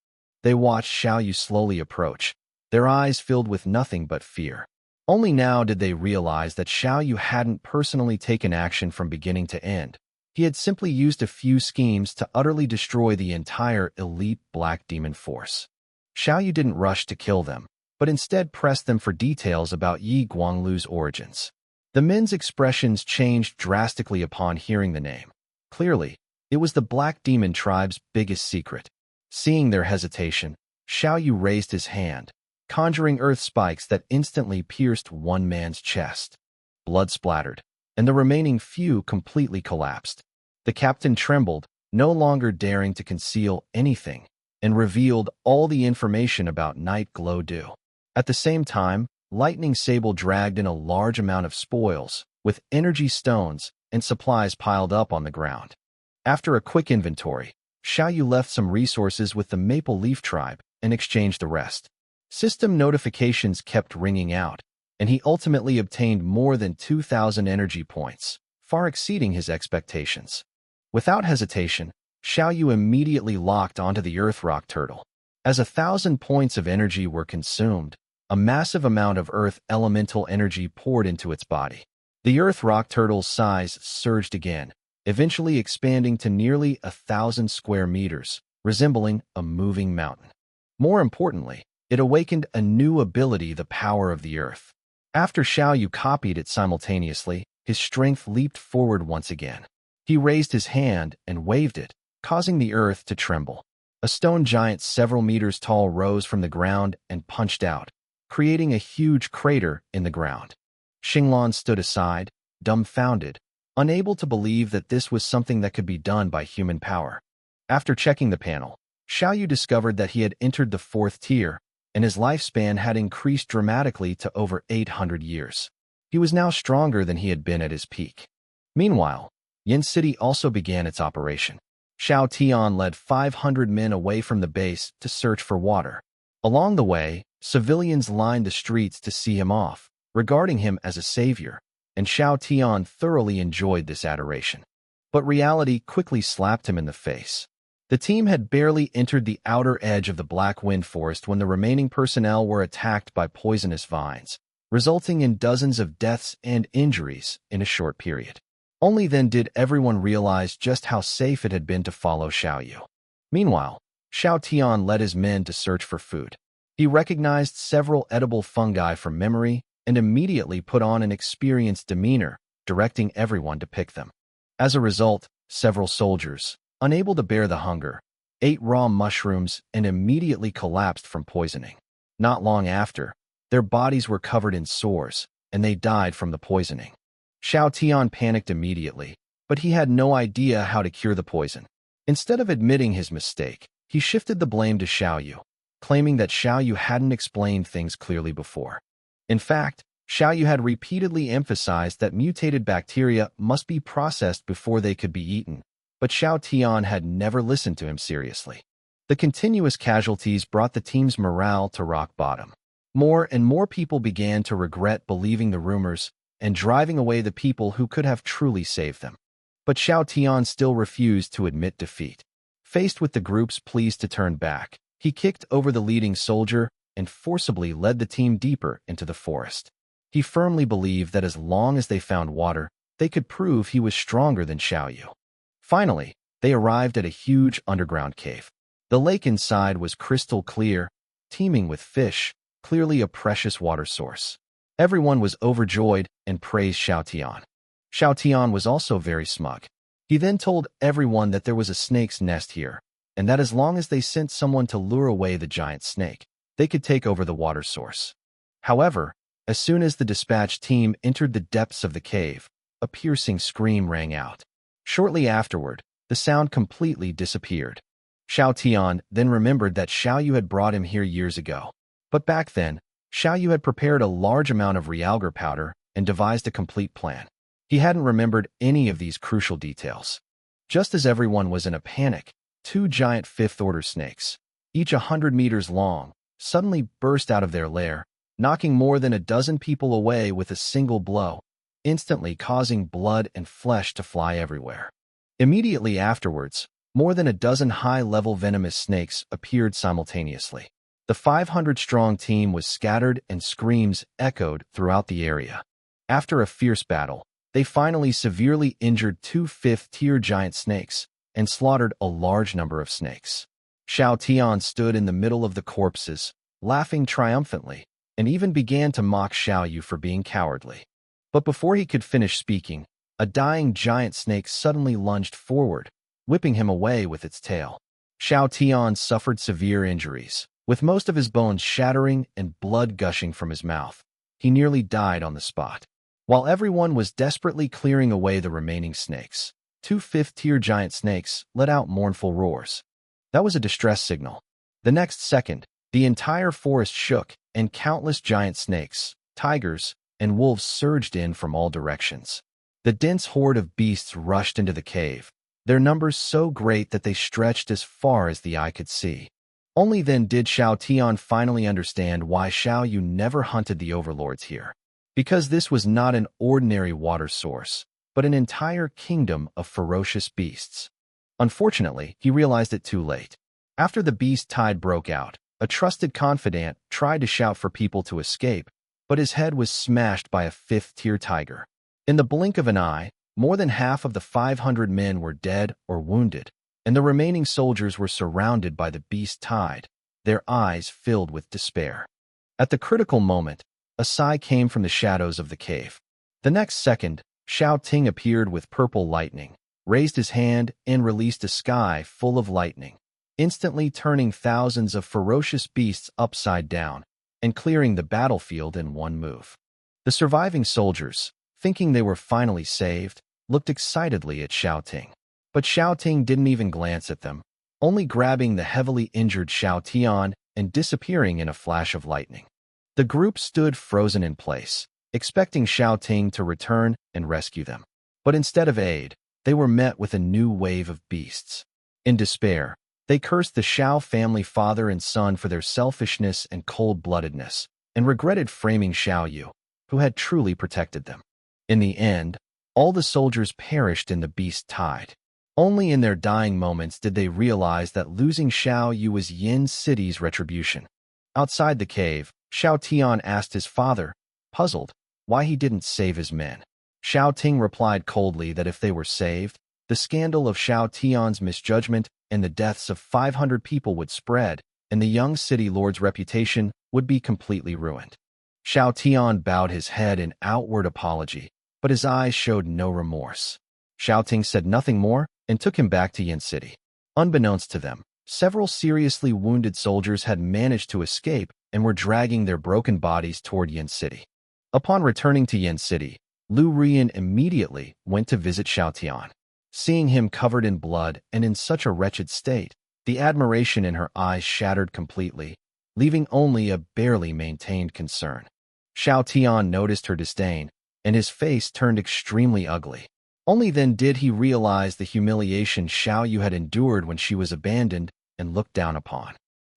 They watched Xiao Yu slowly approach, their eyes filled with nothing but fear. Only now did they realize that Xiao Yu hadn't personally taken action from beginning to end. He had simply used a few schemes to utterly destroy the entire elite Black Demon force. Xiao Yu didn't rush to kill them, but instead pressed them for details about Yi Guanglu's origins. The men's expressions changed drastically upon hearing the name. Clearly, it was the Black Demon tribe's biggest secret. Seeing their hesitation, Xiao Yu raised his hand, conjuring earth spikes that instantly pierced one man's chest. Blood splattered, and the remaining few completely collapsed. The captain trembled, no longer daring to conceal anything, and revealed all the information about Night Glow Dew. At the same time, Lightning Sable dragged in a large amount of spoils, with energy stones and supplies piled up on the ground. After a quick inventory, Xiao Yu left some resources with the Maple Leaf tribe and exchanged the rest. System notifications kept ringing out, and he ultimately obtained more than 2,000 energy points, far exceeding his expectations. Without hesitation, Xiao Yu immediately locked onto the Earth Rock Turtle. As 1,000 points of energy were consumed, a massive amount of Earth elemental energy poured into its body. The Earth Rock Turtle's size surged again, eventually expanding to nearly 1,000 square meters, resembling a moving mountain. More importantly, it awakened a new ability, the power of the Earth. After Xiao Yu copied it simultaneously, his strength leaped forward once again. He raised his hand and waved it, causing the earth to tremble. A stone giant several meters tall rose from the ground and punched out, creating a huge crater in the ground. Xinglan stood aside, dumbfounded, unable to believe that this was something that could be done by human power. After checking the panel, Xiao Yu discovered that he had entered the 4th tier, and his lifespan had increased dramatically to over 800 years. He was now stronger than he had been at his peak. Meanwhile, Yin City also began its operation. Xiao Tian led 500 men away from the base to search for water. Along the way, civilians lined the streets to see him off, regarding him as a savior, and Xiao Tian thoroughly enjoyed this adoration. But reality quickly slapped him in the face. The team had barely entered the outer edge of the Black Wind Forest when the remaining personnel were attacked by poisonous vines, resulting in dozens of deaths and injuries in a short period. Only then did everyone realize just how safe it had been to follow Xiao Yu. Meanwhile, Xiao Tian led his men to search for food. He recognized several edible fungi from memory and immediately put on an experienced demeanor, directing everyone to pick them. As a result, several soldiers, unable to bear the hunger, ate raw mushrooms and immediately collapsed from poisoning. Not long after, their bodies were covered in sores, and they died from the poisoning. Xiao Tian panicked immediately, but he had no idea how to cure the poison. Instead of admitting his mistake, he shifted the blame to Xiao Yu, claiming that Xiao Yu hadn't explained things clearly before. In fact, Xiao Yu had repeatedly emphasized that mutated bacteria must be processed before they could be eaten, but Xiao Tian had never listened to him seriously. The continuous casualties brought the team's morale to rock bottom. More and more people began to regret believing the rumors and driving away the people who could have truly saved them. But Xiao Tian still refused to admit defeat. Faced with the group's pleas to turn back, he kicked over the leading soldier and forcibly led the team deeper into the forest. He firmly believed that as long as they found water, they could prove he was stronger than Xiao Yu. Finally, they arrived at a huge underground cave. The lake inside was crystal clear, teeming with fish, clearly a precious water source. Everyone was overjoyed and praised Xiao Tian. Xiao Tian was also very smug. He then told everyone that there was a snake's nest here, and that as long as they sent someone to lure away the giant snake, they could take over the water source. However, as soon as the dispatch team entered the depths of the cave, a piercing scream rang out. Shortly afterward, the sound completely disappeared. Xiao Tian then remembered that Xiao Yu had brought him here years ago. But back then, Xiao Yu had prepared a large amount of realgar powder and devised a complete plan. He hadn't remembered any of these crucial details. Just as everyone was in a panic, two giant fifth-order snakes, each 100 meters long, suddenly burst out of their lair, knocking more than a dozen people away with a single blow, instantly causing blood and flesh to fly everywhere. Immediately afterwards, more than a dozen high-level venomous snakes appeared simultaneously. The 500-strong team was scattered and screams echoed throughout the area. After a fierce battle, they finally severely injured two fifth-tier giant snakes and slaughtered a large number of snakes. Xiao Tian stood in the middle of the corpses, laughing triumphantly, and even began to mock Xiao Yu for being cowardly. But before he could finish speaking, a dying giant snake suddenly lunged forward, whipping him away with its tail. Xiao Tian suffered severe injuries, with most of his bones shattering and blood gushing from his mouth. He nearly died on the spot. While everyone was desperately clearing away the remaining snakes, two fifth-tier giant snakes let out mournful roars. That was a distress signal. The next second, the entire forest shook, and countless giant snakes, tigers, and wolves surged in from all directions. The dense horde of beasts rushed into the cave, their numbers so great that they stretched as far as the eye could see. Only then did Xiao Tian finally understand why Xiao Yu never hunted the overlords here. Because this was not an ordinary water source, but an entire kingdom of ferocious beasts. Unfortunately, he realized it too late. After the beast tide broke out, a trusted confidant tried to shout for people to escape, but his head was smashed by a fifth-tier tiger. In the blink of an eye, more than half of the 500 men were dead or wounded, and the remaining soldiers were surrounded by the beast tide, their eyes filled with despair. At the critical moment, a sigh came from the shadows of the cave. The next second, Xiao Ting appeared with purple lightning, raised his hand, and released a sky full of lightning, instantly turning thousands of ferocious beasts upside down and clearing the battlefield in one move. The surviving soldiers, thinking they were finally saved, looked excitedly at Xiao Ting. But Xiao Ting didn't even glance at them, only grabbing the heavily injured Xiao Tian and disappearing in a flash of lightning. The group stood frozen in place, expecting Xiao Ting to return and rescue them. But instead of aid, they were met with a new wave of beasts. In despair, they cursed the Xiao family father and son for their selfishness and cold-bloodedness, and regretted framing Xiao Yu, who had truly protected them. In the end, all the soldiers perished in the beast tide. Only in their dying moments did they realize that losing Xiao Yu was Yin City's retribution. Outside the cave, Xiao Tian asked his father, puzzled, why he didn't save his men. Xiao Ting replied coldly that if they were saved, the scandal of Xiao Tian's misjudgment and the deaths of 500 people would spread, and the young city lord's reputation would be completely ruined. Xiao Tian bowed his head in outward apology, but his eyes showed no remorse. Xiao Ting said nothing more and took him back to Yin City. Unbeknownst to them, several seriously wounded soldiers had managed to escape and were dragging their broken bodies toward Yin City. Upon returning to Yin City, Lu Rian immediately went to visit Xiao Tian. Seeing him covered in blood and in such a wretched state, the admiration in her eyes shattered completely, leaving only a barely maintained concern. Xiao Tian noticed her disdain, and his face turned extremely ugly. Only then did he realize the humiliation Xiao Yu had endured when she was abandoned and looked down upon.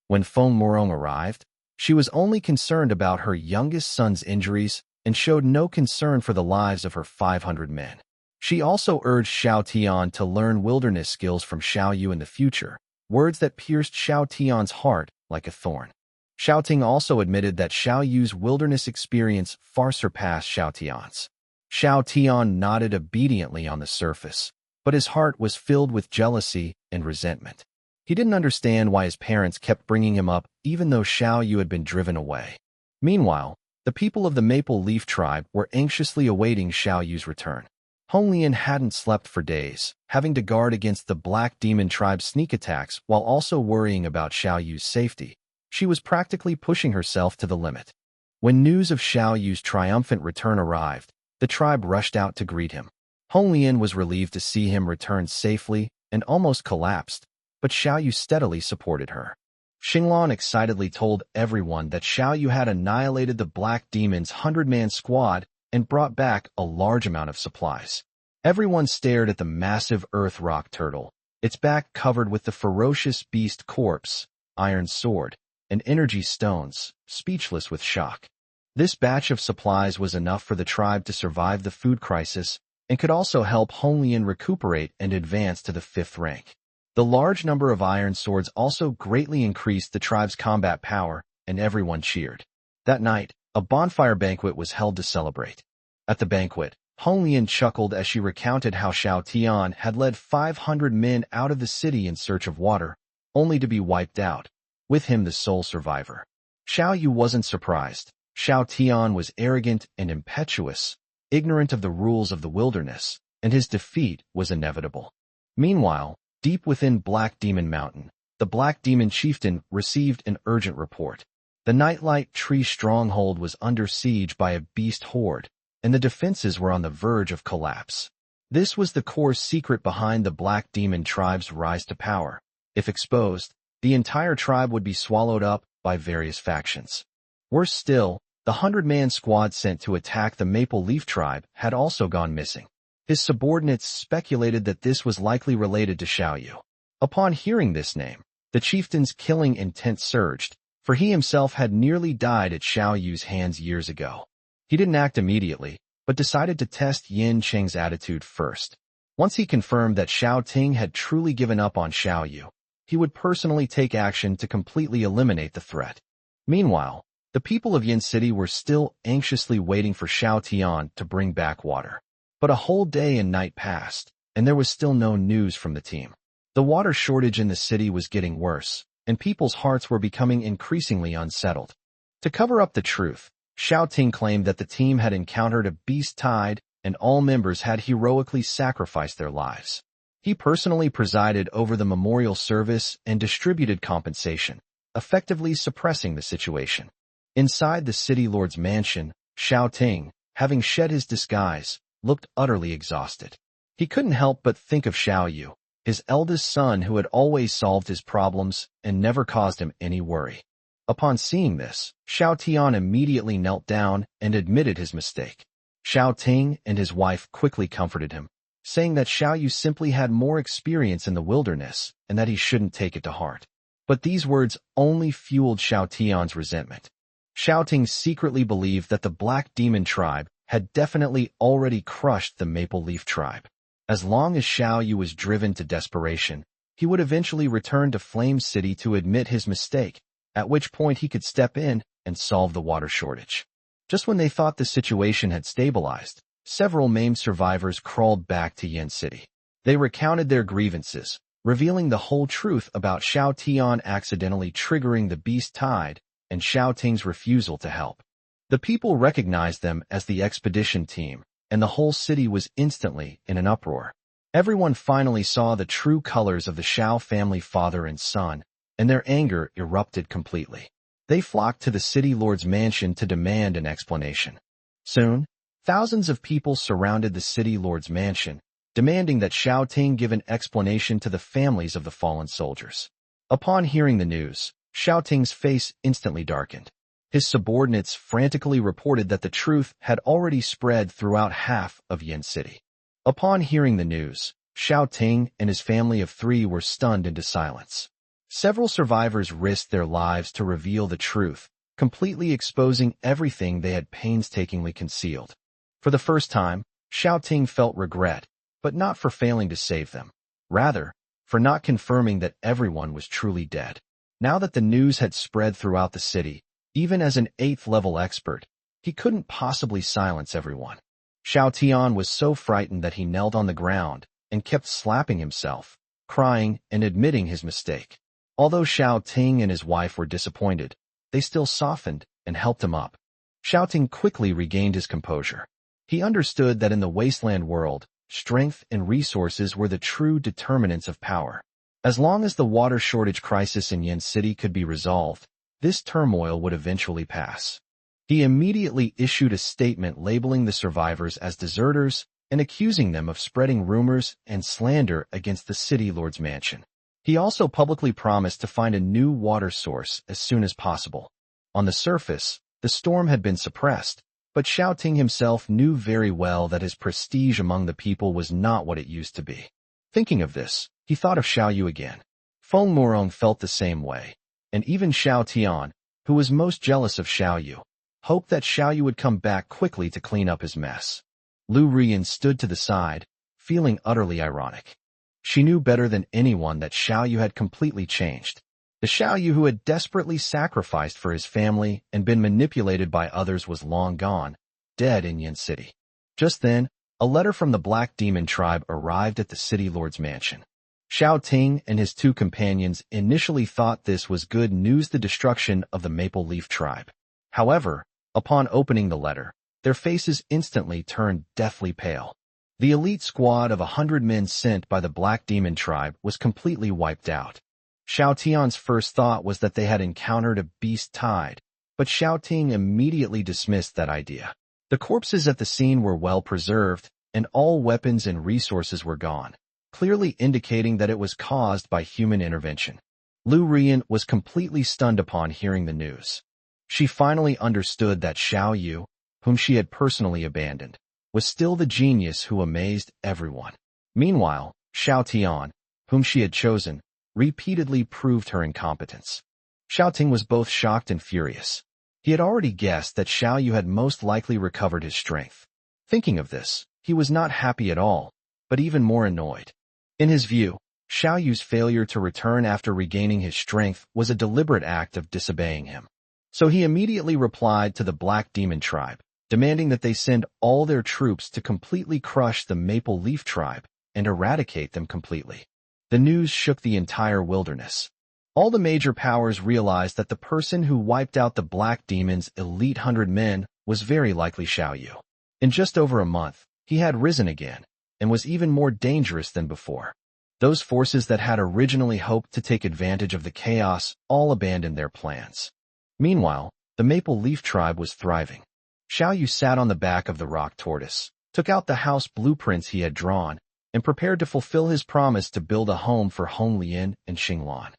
When Feng Murong arrived, she was only concerned about her youngest son's injuries and showed no concern for the lives of her 500 men. She also urged Xiao Tian to learn wilderness skills from Xiao Yu in the future, words that pierced Xiao Tian's heart like a thorn. Xiao Ting also admitted that Xiao Yu's wilderness experience far surpassed Xiao Tian's. Xiao Tian nodded obediently on the surface, but his heart was filled with jealousy and resentment. He didn't understand why his parents kept bringing him up even though Xiao Yu had been driven away. Meanwhile, the people of the Maple Leaf tribe were anxiously awaiting Xiao Yu's return. Hong Lian hadn't slept for days, having to guard against the Black Demon tribe's sneak attacks while also worrying about Xiao Yu's safety. She was practically pushing herself to the limit. When news of Xiao Yu's triumphant return arrived, the tribe rushed out to greet him. Hong Lian was relieved to see him return safely and almost collapsed, but Xiao Yu steadily supported her. Xinglan excitedly told everyone that Xiao Yu had annihilated the Black Demon's 100-man squad and brought back a large amount of supplies. Everyone stared at the massive earth rock turtle, its back covered with the ferocious beast corpse, iron sword, and energy stones, speechless with shock. This batch of supplies was enough for the tribe to survive the food crisis and could also help Hong Lian recuperate and advance to the 5th rank. The large number of iron swords also greatly increased the tribe's combat power, and everyone cheered. That night, a bonfire banquet was held to celebrate. At the banquet, Hong Lian chuckled as she recounted how Xiao Tian had led 500 men out of the city in search of water, only to be wiped out, with him the sole survivor. Xiao Yu wasn't surprised. Xiao Tian was arrogant and impetuous, ignorant of the rules of the wilderness, and his defeat was inevitable. Meanwhile, deep within Black Demon Mountain, the Black Demon chieftain received an urgent report. The Nightlight Tree stronghold was under siege by a beast horde, and the defenses were on the verge of collapse. This was the core secret behind the Black Demon tribe's rise to power. If exposed, the entire tribe would be swallowed up by various factions. Worse still, the 100-man squad sent to attack the Maple Leaf tribe had also gone missing. His subordinates speculated that this was likely related to Xiao Yu. Upon hearing this name, the chieftain's killing intent surged, for he himself had nearly died at Xiao Yu's hands years ago. He didn't act immediately, but decided to test Yin Cheng's attitude first. Once he confirmed that Xiao Ting had truly given up on Xiao Yu, he would personally take action to completely eliminate the threat. Meanwhile, the people of Yin City were still anxiously waiting for Xiao Tian to bring back water. But a whole day and night passed, and there was still no news from the team. The water shortage in the city was getting worse, and people's hearts were becoming increasingly unsettled. To cover up the truth, Xiao Ting claimed that the team had encountered a beast tide and all members had heroically sacrificed their lives. He personally presided over the memorial service and distributed compensation, effectively suppressing the situation. Inside the city lord's mansion, Xiao Ting, having shed his disguise, looked utterly exhausted. He couldn't help but think of Xiao Yu, his eldest son who had always solved his problems and never caused him any worry. Upon seeing this, Xiao Tian immediately knelt down and admitted his mistake. Xiao Ting and his wife quickly comforted him, saying that Xiao Yu simply had more experience in the wilderness and that he shouldn't take it to heart. But these words only fueled Xiao Tian's resentment. Xiao Ting secretly believed that the Black Demon tribe had definitely already crushed the Maple Leaf tribe. As long as Xiao Yu was driven to desperation, he would eventually return to Flame City to admit his mistake, at which point he could step in and solve the water shortage. Just when they thought the situation had stabilized, several maimed survivors crawled back to Yin City. They recounted their grievances, revealing the whole truth about Xiao Tian accidentally triggering the beast tide and Xiao Ting's refusal to help. The people recognized them as the expedition team, and the whole city was instantly in an uproar. Everyone finally saw the true colors of the Xiao family father and son, and their anger erupted completely. They flocked to the city lord's mansion to demand an explanation. Soon, Thousands of people surrounded the city lord's mansion, demanding that Xiao Ting give an explanation to the families of the fallen soldiers. Upon hearing the news, Xiao Ting's face instantly darkened. His subordinates frantically reported that the truth had already spread throughout half of Yin City. Upon hearing the news, Xiao Ting and his family of 3 were stunned into silence. Several survivors risked their lives to reveal the truth, completely exposing everything they had painstakingly concealed. For the first time, Xiao Ting felt regret, but not for failing to save them. Rather, for not confirming that everyone was truly dead. Now that the news had spread throughout the city, even as an 8th-level expert, he couldn't possibly silence everyone. Xiao Tian was so frightened that he knelt on the ground and kept slapping himself, crying and admitting his mistake. Although Xiao Ting and his wife were disappointed, they still softened and helped him up. Xiao Ting quickly regained his composure. He understood that in the Wasteland world, strength and resources were the true determinants of power. As long as the water shortage crisis in Yin City could be resolved, this turmoil would eventually pass. He immediately issued a statement labeling the survivors as deserters and accusing them of spreading rumors and slander against the city lord's mansion. He also publicly promised to find a new water source as soon as possible. On the surface, the storm had been suppressed, but Xiao Ting himself knew very well that his prestige among the people was not what it used to be. Thinking of this, he thought of Xiao Yu again. Feng Murong felt the same way, and even Xiao Tian, who was most jealous of Xiao Yu, hoped that Xiao Yu would come back quickly to clean up his mess. Lu Rian stood to the side, feeling utterly ironic. She knew better than anyone that Xiao Yu had completely changed. The Xiao Yu who had desperately sacrificed for his family and been manipulated by others was long gone, dead in Yin City. Just then, a letter from the Black Demon tribe arrived at the city lord's mansion. Xiao Ting and his 2 companions initially thought this was good news, the destruction of the Maple Leaf tribe. However, upon opening the letter, their faces instantly turned deathly pale. The elite squad of 100 men sent by the Black Demon tribe was completely wiped out. Xiao Tian's first thought was that they had encountered a beast tide, but Xiao Ting immediately dismissed that idea. The corpses at the scene were well preserved, and all weapons and resources were gone, clearly indicating that it was caused by human intervention. Lu Rian was completely stunned upon hearing the news. She finally understood that Xiao Yu, whom she had personally abandoned, was still the genius who amazed everyone. Meanwhile, Xiao Tian, whom she had chosen, repeatedly proved her incompetence. Xiao Ting was both shocked and furious. He had already guessed that Xiao Yu had most likely recovered his strength. Thinking of this, he was not happy at all, but even more annoyed. In his view, Xiao Yu's failure to return after regaining his strength was a deliberate act of disobeying him. So he immediately replied to the Black Demon tribe, demanding that they send all their troops to completely crush the Maple Leaf tribe and eradicate them completely. The news shook the entire wilderness. All the major powers realized that the person who wiped out the Black Demon's elite 100 men was very likely Xiao Yu. In just over a month, he had risen again, and was even more dangerous than before. Those forces that had originally hoped to take advantage of the chaos all abandoned their plans. Meanwhile, the Maple Leaf tribe was thriving. Xiao Yu sat on the back of the rock tortoise, took out the house blueprints he had drawn, and prepared to fulfill his promise to build a home for Hong Lian and Xinglan.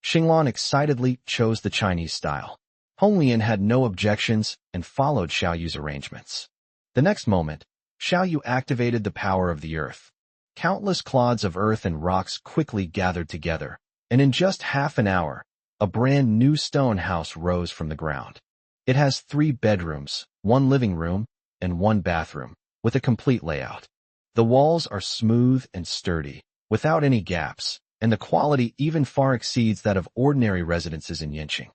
Xinglan excitedly chose the Chinese style. Hong Lian had no objections and followed Xiao Yu's arrangements. The next moment, Xiao Yu activated the power of the earth. Countless clods of earth and rocks quickly gathered together, and in just half an hour, a brand new stone house rose from the ground. It has 3 bedrooms, 1 living room, and 1 bathroom, with a complete layout. The walls are smooth and sturdy, without any gaps, and the quality even far exceeds that of ordinary residences in Yinqing.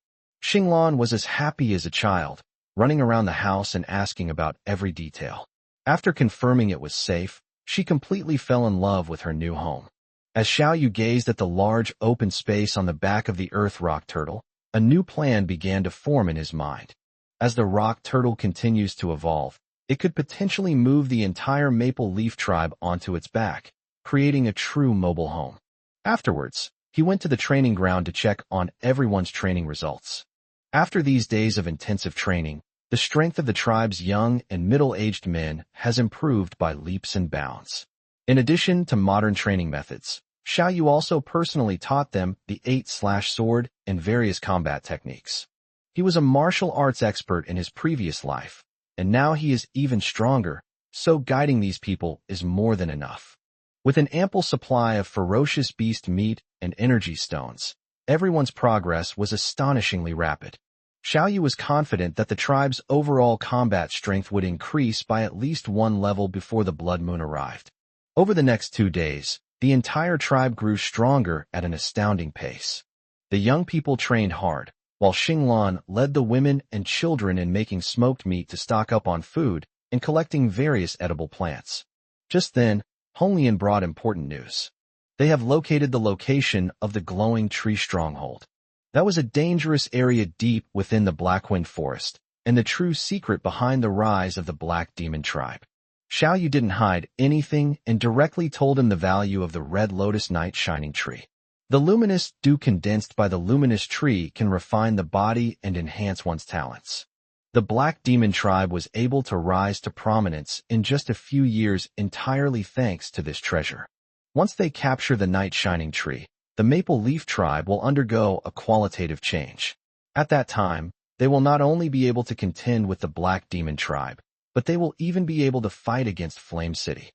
Xinglan was as happy as a child, running around the house and asking about every detail. After confirming it was safe, she completely fell in love with her new home. As Xiao Yu gazed at the large open space on the back of the earth rock turtle, a new plan began to form in his mind. As the rock turtle continues to evolve, it could potentially move the entire Maple Leaf tribe onto its back, creating a true mobile home. Afterwards, he went to the training ground to check on everyone's training results. After these days of intensive training, The strength of the tribe's young and middle-aged men has improved by leaps and bounds. In addition to modern training methods, Xiao Yu also personally taught them the 8/sword and various combat techniques. He was a martial arts expert in his previous life, and now he is even stronger, so guiding these people is more than enough. With an ample supply of ferocious beast meat and energy stones, everyone's progress was astonishingly rapid. Xiao Yu was confident that the tribe's overall combat strength would increase by at least one level before the blood moon arrived. Over the next 2 days, the entire tribe grew stronger at an astounding pace. The young people trained hard, while Xinglan led the women and children in making smoked meat to stock up on food and collecting various edible plants. Just then, Honglian brought important news. They have located the location of the glowing tree stronghold. That was a dangerous area deep within the Blackwind Forest, and the true secret behind the rise of the Black Demon tribe. Xiao Yu didn't hide anything and directly told him the value of the Red Lotus Night Shining Tree. The luminous dew condensed by the luminous tree can refine the body and enhance one's talents. The Black Demon tribe was able to rise to prominence in just a few years entirely thanks to this treasure. Once they capture the Night Shining Tree, the Maple Leaf tribe will undergo a qualitative change. At that time, they will not only be able to contend with the Black Demon tribe, but they will even be able to fight against Flame City.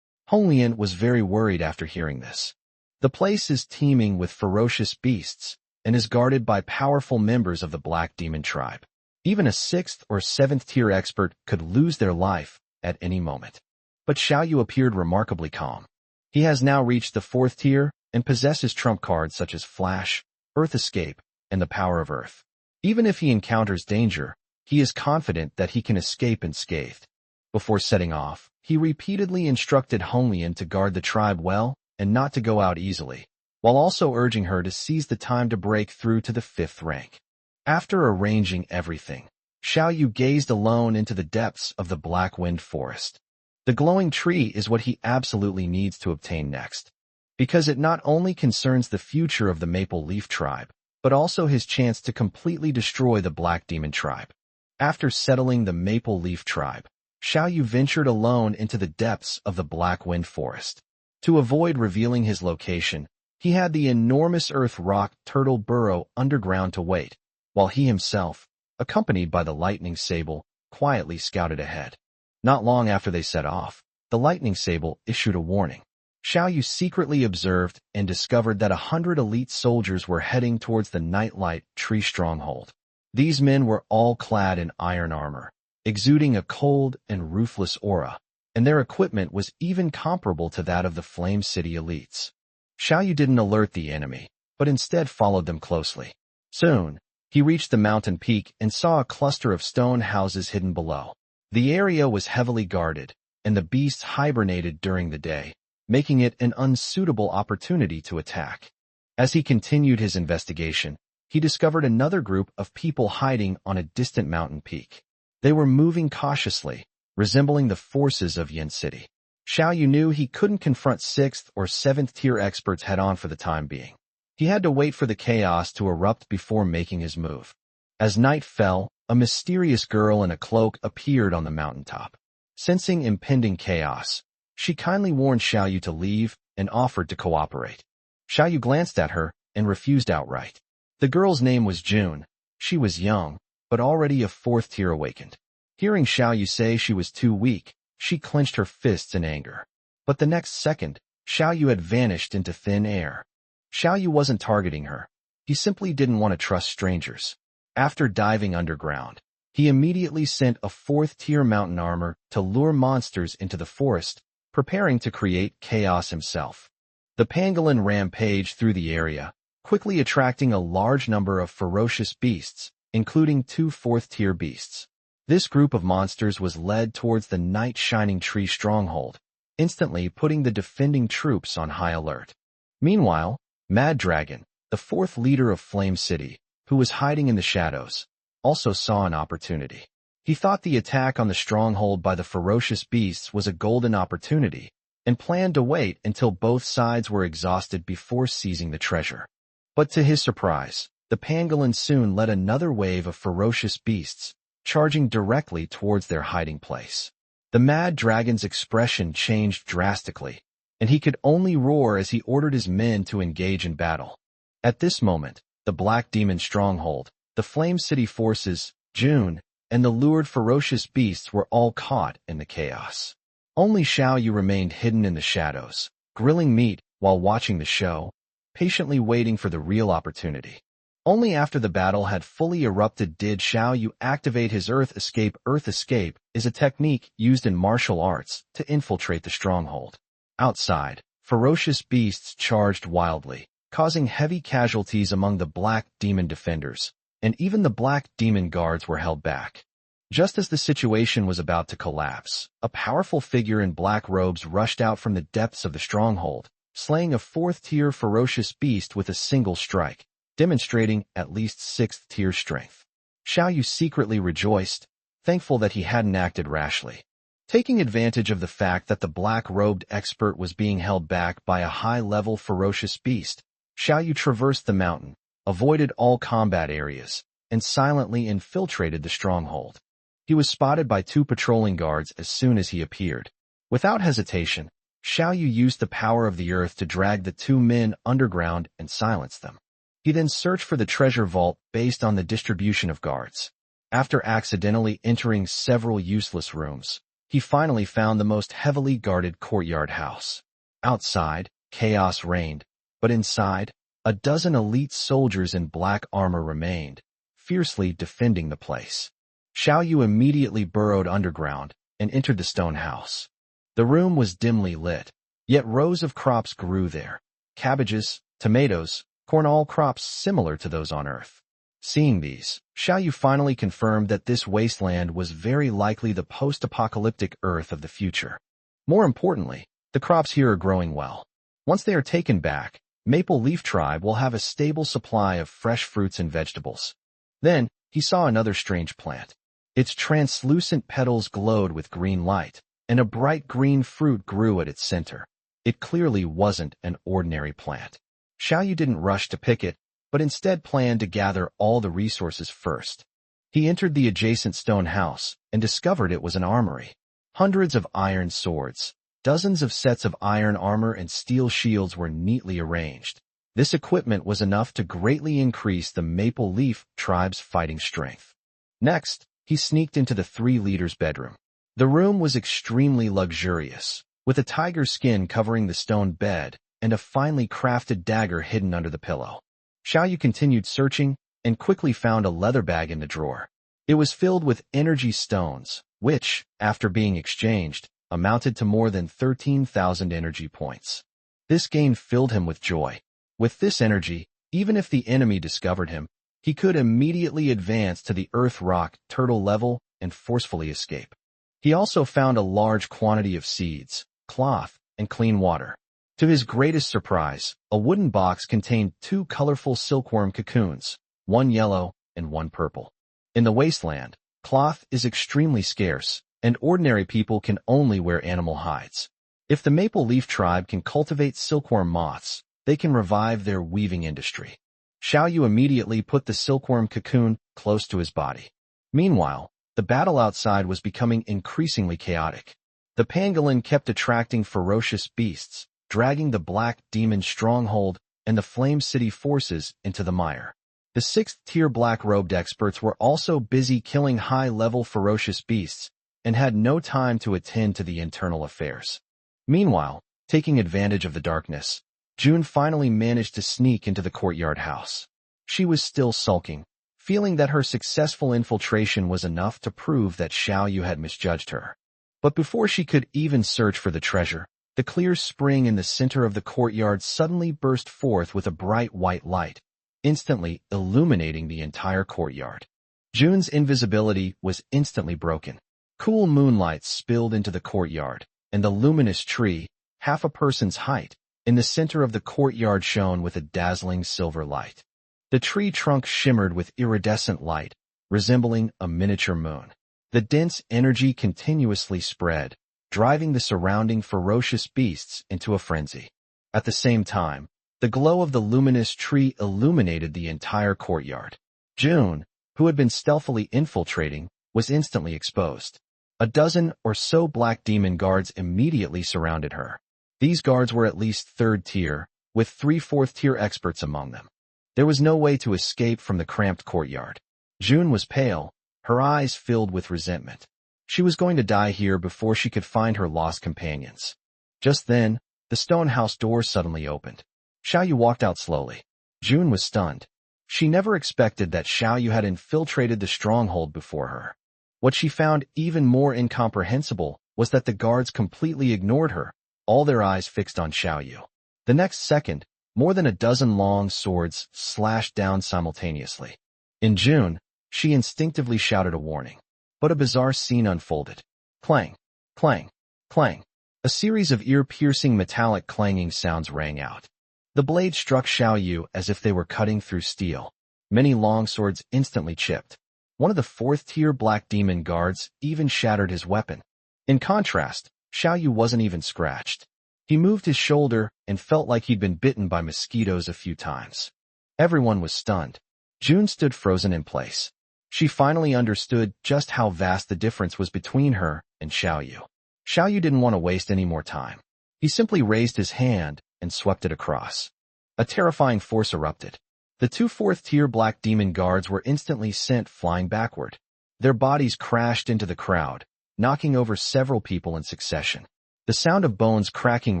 Honglian was very worried after hearing this. The place is teeming with ferocious beasts and is guarded by powerful members of the Black Demon tribe. Even a 6th or 7th tier expert could lose their life at any moment. But Xiao Yu appeared remarkably calm. He has now reached the 4th tier and possesses trump cards such as Flash, Earth Escape, and the Power of Earth. Even if he encounters danger, he is confident that he can escape unscathed. Before setting off, he repeatedly instructed Honglian to guard the tribe well and not to go out easily, while also urging her to seize the time to break through to the 5th rank. After arranging everything, Xiao Yu gazed alone into the depths of the Blackwind Forest. The glowing tree is what he absolutely needs to obtain next, because it not only concerns the future of the Maple Leaf tribe, but also his chance to completely destroy the Black Demon tribe. After settling the Maple Leaf tribe, Xiao Yu ventured alone into the depths of the Blackwind Forest. To avoid revealing his location, he had the enormous earth rock turtle burrow underground to wait, while he himself, accompanied by the lightning sable, quietly scouted ahead. Not long after they set off, the lightning sable issued a warning. Xiao Yu secretly observed and discovered that 100 elite soldiers were heading towards the Nightlight Tree stronghold. These men were all clad in iron armor, exuding a cold and ruthless aura, and their equipment was even comparable to that of the Flame City elites. Xiao Yu didn't alert the enemy, but instead followed them closely. Soon, he reached the mountain peak and saw a cluster of stone houses hidden below. The area was heavily guarded, and the beasts hibernated during the day, making it an unsuitable opportunity to attack. As he continued his investigation, he discovered another group of people hiding on a distant mountain peak. They were moving cautiously, resembling the forces of Yin City. Xiao Yu knew he couldn't confront 6th or 7th tier experts head-on for the time being. He had to wait for the chaos to erupt before making his move. As night fell, a mysterious girl in a cloak appeared on the mountaintop. Sensing impending chaos, she kindly warned Xiao Yu to leave and offered to cooperate. Xiao Yu glanced at her and refused outright. The girl's name was June. She was young, but already a 4th tier awakened. Hearing Xiao Yu say she was too weak, she clenched her fists in anger. But the next second, Xiao Yu had vanished into thin air. Xiao Yu wasn't targeting her. He simply didn't want to trust strangers. After diving underground, he immediately sent a 4th tier mountain armor to lure monsters into the forest, preparing to create chaos himself. The pangolin rampaged through the area, quickly attracting a large number of ferocious beasts, including 2 4th tier beasts. This group of monsters was led towards the Night Shining Tree stronghold, instantly putting the defending troops on high alert. Meanwhile, Mad Dragon, the 4th leader of Flame City, who was hiding in the shadows, also saw an opportunity. He thought the attack on the stronghold by the ferocious beasts was a golden opportunity, and planned to wait until both sides were exhausted before seizing the treasure. But to his surprise, the pangolin soon led another wave of ferocious beasts, charging directly towards their hiding place. The mad dragon's expression changed drastically, and he could only roar as he ordered his men to engage in battle. At this moment, the Black Demon stronghold, the Flame City forces, June, and the lured ferocious beasts were all caught in the chaos. Only Xiao Yu remained hidden in the shadows, grilling meat while watching the show, patiently waiting for the real opportunity. Only after the battle had fully erupted did Xiao Yu activate his Earth Escape. Earth Escape is a technique used in martial arts to infiltrate the stronghold. Outside, ferocious beasts charged wildly, causing heavy casualties among the Black Demon defenders, and even the Black Demon guards were held back. Just as the situation was about to collapse, a powerful figure in black robes rushed out from the depths of the stronghold, slaying a 4th-tier ferocious beast with a single strike, demonstrating at least 6th-tier strength. Xiao Yu secretly rejoiced, thankful that he hadn't acted rashly. Taking advantage of the fact that the black-robed expert was being held back by a high-level ferocious beast, Xiao Yu traversed the mountain, avoided all combat areas, and silently infiltrated the stronghold. He was spotted by 2 patrolling guards as soon as he appeared. Without hesitation, Xiao Yu used the power of the earth to drag the 2 men underground and silence them. He then searched for the treasure vault based on the distribution of guards. After accidentally entering several useless rooms, he finally found the most heavily guarded courtyard house. Outside, chaos reigned, but inside, a dozen elite soldiers in black armor remained, fiercely defending the place. Xiao Yu immediately burrowed underground and entered the stone house. The room was dimly lit, yet rows of crops grew there. Cabbages, tomatoes, corn, all crops similar to those on Earth. Seeing these, Xiao Yu finally confirmed that this wasteland was very likely the post-apocalyptic Earth of the future. More importantly, the crops here are growing well. Once they are taken back, Maple Leaf Tribe will have a stable supply of fresh fruits and vegetables. Then, he saw another strange plant. Its translucent petals glowed with green light, and a bright green fruit grew at its center. It clearly wasn't an ordinary plant. Xiao Yu didn't rush to pick it, but instead planned to gather all the resources first. He entered the adjacent stone house and discovered it was an armory. Hundreds of iron swords, dozens of sets of iron armor and steel shields were neatly arranged. This equipment was enough to greatly increase the Maple Leaf Tribe's fighting strength. Next, he sneaked into the 3 leaders' bedroom. The room was extremely luxurious, with a tiger skin covering the stone bed and a finely crafted dagger hidden under the pillow. Xiao Yu continued searching and quickly found a leather bag in the drawer. It was filled with energy stones, which, after being exchanged, amounted to more than 13,000 energy points. This gain filled him with joy. With this energy, even if the enemy discovered him, he could immediately advance to the Earth Rock Turtle level and forcefully escape. He also found a large quantity of seeds, cloth, and clean water. To his greatest surprise, a wooden box contained 2 colorful silkworm cocoons, one yellow and one purple. In the wasteland, cloth is extremely scarce, and ordinary people can only wear animal hides. If the Maple Leaf Tribe can cultivate silkworm moths, they can revive their weaving industry. Xiao Yu immediately put the silkworm cocoon close to his body. Meanwhile, the battle outside was becoming increasingly chaotic. The pangolin kept attracting ferocious beasts, dragging the Black Demon stronghold and the Flame City forces into the mire. The 6th-tier black-robed experts were also busy killing high-level ferocious beasts and had no time to attend to the internal affairs. Meanwhile, taking advantage of the darkness, June finally managed to sneak into the courtyard house. She was still sulking, feeling that her successful infiltration was enough to prove that Xiao Yu had misjudged her. But before she could even search for the treasure, the clear spring in the center of the courtyard suddenly burst forth with a bright white light, instantly illuminating the entire courtyard. June's invisibility was instantly broken. Cool moonlight spilled into the courtyard, and the luminous tree, half a person's height, in the center of the courtyard shone with a dazzling silver light. The tree trunk shimmered with iridescent light, resembling a miniature moon. The dense energy continuously spread, driving the surrounding ferocious beasts into a frenzy. At the same time, the glow of the luminous tree illuminated the entire courtyard. June, who had been stealthily infiltrating, was instantly exposed. A dozen or so black demon guards immediately surrounded her. These guards were at least third tier, with 3 fourth-tier experts among them. There was no way to escape from the cramped courtyard. June was pale, her eyes filled with resentment. She was going to die here before she could find her lost companions. Just then, the stone house door suddenly opened. Xiao Yu walked out slowly. June was stunned. She never expected that Xiao Yu had infiltrated the stronghold before her. What she found even more incomprehensible was that the guards completely ignored her, all their eyes fixed on Xiao Yu. The next second, more than a dozen long swords slashed down simultaneously. In June, she instinctively shouted a warning. But a bizarre scene unfolded. Clang, clang, clang. A series of ear-piercing metallic clanging sounds rang out. The blade struck Xiao Yu as if they were cutting through steel. Many long swords instantly chipped. One of the fourth-tier black demon guards even shattered his weapon. In contrast, Xiao Yu wasn't even scratched. He moved his shoulder and felt like he'd been bitten by mosquitoes a few times. Everyone was stunned. June stood frozen in place. She finally understood just how vast the difference was between her and Xiao Yu. Xiao Yu didn't want to waste any more time. He simply raised his hand and swept it across. A terrifying force erupted. The 2 fourth-tier black demon guards were instantly sent flying backward. Their bodies crashed into the crowd, knocking over several people in succession. The sound of bones cracking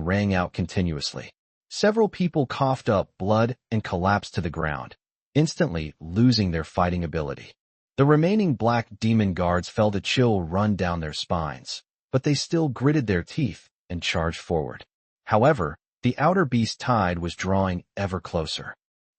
rang out continuously. Several people coughed up blood and collapsed to the ground, instantly losing their fighting ability. The remaining black demon guards felt a chill run down their spines, but they still gritted their teeth and charged forward. However, the outer beast tide was drawing ever closer.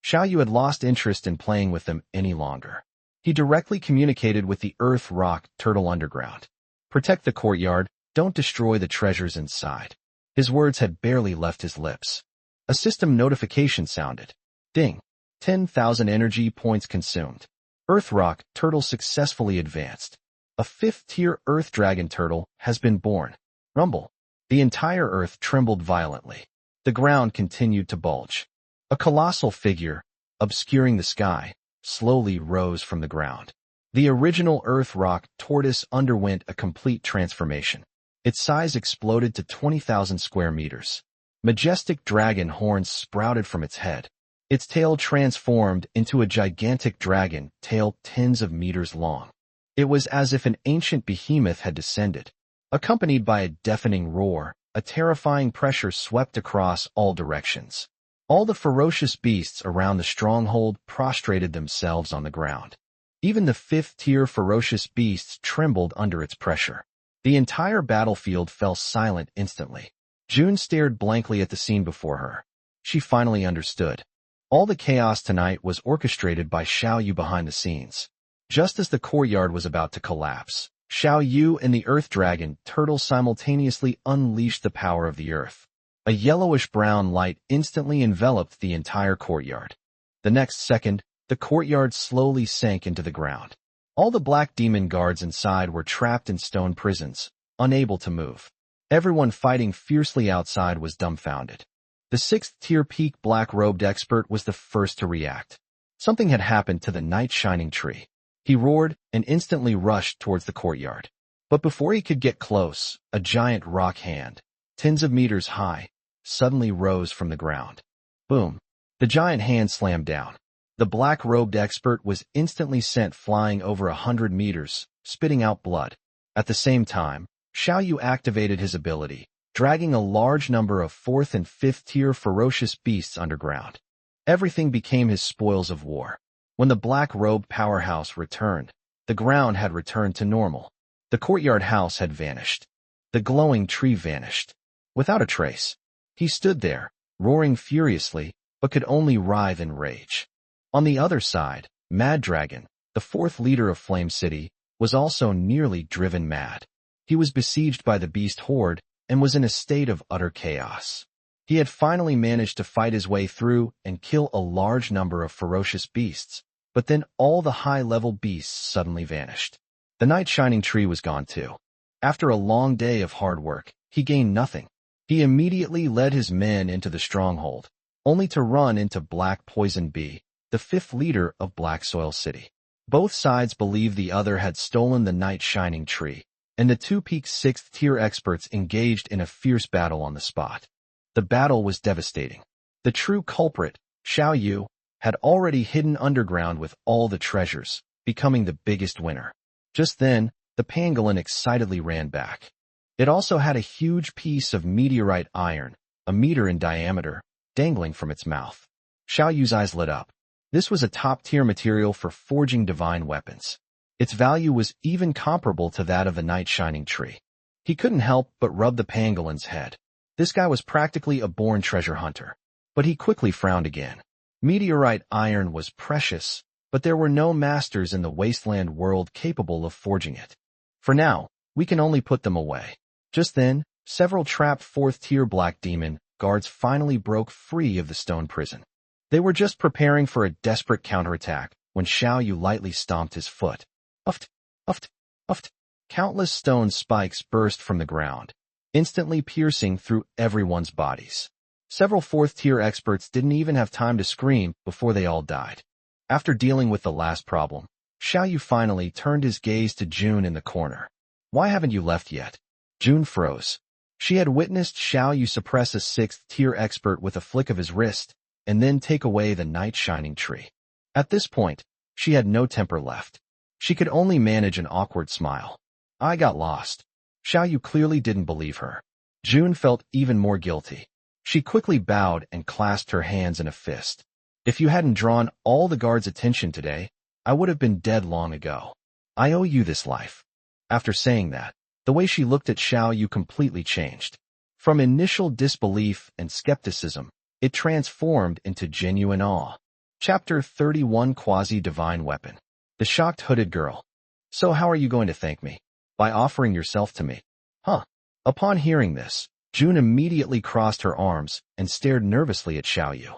Xiao Yu had lost interest in playing with them any longer. He directly communicated with the earth rock turtle underground. Protect the courtyard, don't destroy the treasures inside. His words had barely left his lips. A system notification sounded. Ding. 10,000 energy points consumed. Earth rock turtle successfully advanced. A 5th-tier earth dragon turtle has been born. Rumble. The entire earth trembled violently. The ground continued to bulge. A colossal figure, obscuring the sky, slowly rose from the ground. The original earth rock tortoise underwent a complete transformation. Its size exploded to 20,000 square meters. Majestic dragon horns sprouted from its head. Its tail transformed into a gigantic dragon tail tens of meters long. It was as if an ancient behemoth had descended. Accompanied by a deafening roar, a terrifying pressure swept across all directions. All the ferocious beasts around the stronghold prostrated themselves on the ground. Even the 5th-tier ferocious beasts trembled under its pressure. The entire battlefield fell silent instantly. June stared blankly at the scene before her. She finally understood. All the chaos tonight was orchestrated by Xiao Yu behind the scenes. Just as the courtyard was about to collapse, Xiao Yu and the Earth Dragon turtle simultaneously unleashed the power of the earth. A yellowish-brown light instantly enveloped the entire courtyard. The next second, the courtyard slowly sank into the ground. All the black demon guards inside were trapped in stone prisons, unable to move. Everyone fighting fiercely outside was dumbfounded. The 6th-tier peak black-robed expert was the first to react. Something had happened to the night shining tree. He roared and instantly rushed towards the courtyard. But before he could get close, a giant rock hand, tens of meters high, suddenly rose from the ground. Boom! The giant hand slammed down. The black-robed expert was instantly sent flying over 100 meters, spitting out blood. At the same time, Xiao Yu activated his ability, dragging a large number of 4th and 5th-tier ferocious beasts underground. Everything became his spoils of war. When the black-robed powerhouse returned, the ground had returned to normal. The courtyard house had vanished. The glowing tree vanished. Without a trace. He stood there, roaring furiously, but could only writhe in rage. On the other side, Mad Dragon, the 4th leader of Flame City, was also nearly driven mad. He was besieged by the beast horde and was in a state of utter chaos. He had finally managed to fight his way through and kill a large number of ferocious beasts, but then all the high-level beasts suddenly vanished. The night shining tree was gone too. After a long day of hard work, he gained nothing. He immediately led his men into the stronghold, only to run into Black Poison Bee, the 5th leader of Black Soil City. Both sides believed the other had stolen the Night Shining Tree, and the two-peak 6th-tier experts engaged in a fierce battle on the spot. The battle was devastating. The true culprit, Xiao Yu, had already hidden underground with all the treasures, becoming the biggest winner. Just then, the pangolin excitedly ran back. It also had a huge piece of meteorite iron, a meter in diameter, dangling from its mouth. Xiao Yu's eyes lit up. This was a top-tier material for forging divine weapons. Its value was even comparable to that of the Night Shining Tree. He couldn't help but rub the pangolin's head. This guy was practically a born treasure hunter. But he quickly frowned again. Meteorite iron was precious, but there were no masters in the Wasteland world capable of forging it. For now, we can only put them away. Just then, several trapped 4th-tier Black Demon guards finally broke free of the stone prison. They were just preparing for a desperate counterattack when Xiao Yu lightly stomped his foot. Uft, uft, uft. Countless stone spikes burst from the ground, instantly piercing through everyone's bodies. Several 4th-tier experts didn't even have time to scream before they all died. After dealing with the last problem, Xiao Yu finally turned his gaze to June in the corner. "Why haven't you left yet?" June froze. She had witnessed Xiao Yu suppress a 6th-tier expert with a flick of his wrist, and then take away the Night Shining Tree. At this point, she had no temper left. She could only manage an awkward smile. "I got lost." Xiao Yu clearly didn't believe her. June felt even more guilty. She quickly bowed and clasped her hands in a fist. "If you hadn't drawn all the guards' attention today, I would have been dead long ago. I owe you this life." After saying that, the way she looked at Xiao Yu completely changed. From initial disbelief and skepticism, it transformed into genuine awe. Chapter 31 Quasi-Divine Weapon. The Shocked Hooded Girl. "So how are you going to thank me?" "By offering yourself to me." "Huh." Upon hearing this, June immediately crossed her arms and stared nervously at Xiao Yu.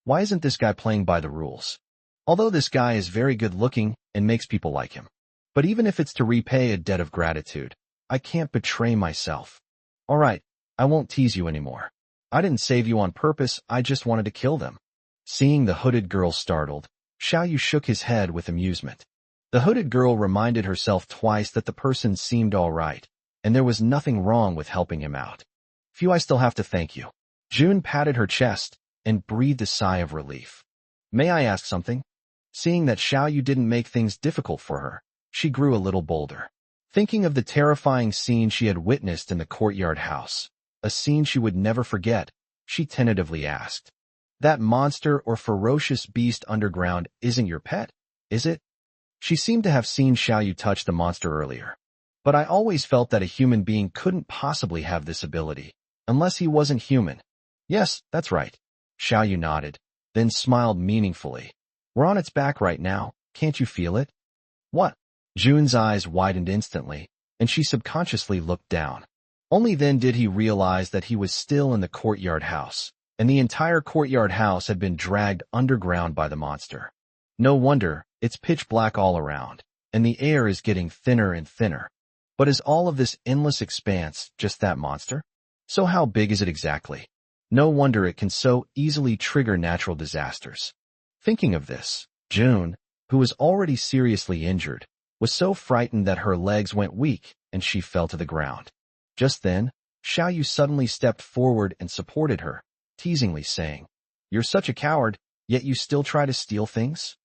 Why isn't this guy playing by the rules? Although this guy is very good-looking and makes people like him. But even if it's to repay a debt of gratitude, I can't betray myself. All right, I won't tease you anymore. I didn't save you on purpose, I just wanted to kill them. Seeing the hooded girl startled, Xiao Yu shook his head with amusement. The hooded girl reminded herself twice that the person seemed all right, and there was nothing wrong with helping him out. "Phew, I still have to thank you." June patted her chest and breathed a sigh of relief. "May I ask something?" Seeing that Xiao Yu didn't make things difficult for her, she grew a little bolder. Thinking of the terrifying scene she had witnessed in the courtyard house, a scene she would never forget, she tentatively asked, "That monster or ferocious beast underground isn't your pet, is it?" She seemed to have seen Xiao Yu touch the monster earlier. "But I always felt that a human being couldn't possibly have this ability, unless he wasn't human." "Yes, that's right." Xiao Yu nodded, then smiled meaningfully. "We're on its back right now, can't you feel it?" "What?" June's eyes widened instantly, and she subconsciously looked down. Only then did he realize that he was still in the courtyard house, and the entire courtyard house had been dragged underground by the monster. No wonder, it's pitch black all around, and the air is getting thinner and thinner. But is all of this endless expanse just that monster? So how big is it exactly? No wonder it can so easily trigger natural disasters. Thinking of this, June, who was already seriously injured, was so frightened that her legs went weak and she fell to the ground. Just then, Xiao Yu suddenly stepped forward and supported her, teasingly saying, "You're such a coward, yet you still try to steal things?"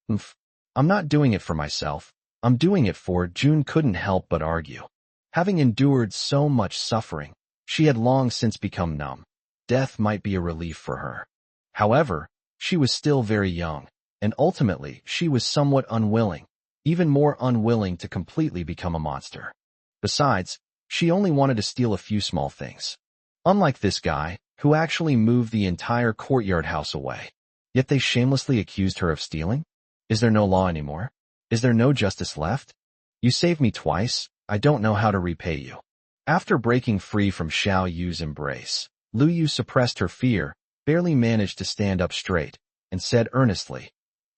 "Oomph. I'm not doing it for myself. I'm doing it for..." June couldn't help but argue. Having endured so much suffering, she had long since become numb. Death might be a relief for her. However, she was still very young, and ultimately she was somewhat unwilling, even more unwilling to completely become a monster. Besides, she only wanted to steal a few small things. Unlike this guy, who actually moved the entire courtyard house away. Yet they shamelessly accused her of stealing? Is there no law anymore? Is there no justice left? You saved me twice, I don't know how to repay you. After breaking free from Xiao Yu's embrace, Lu Yu suppressed her fear, barely managed to stand up straight, and said earnestly,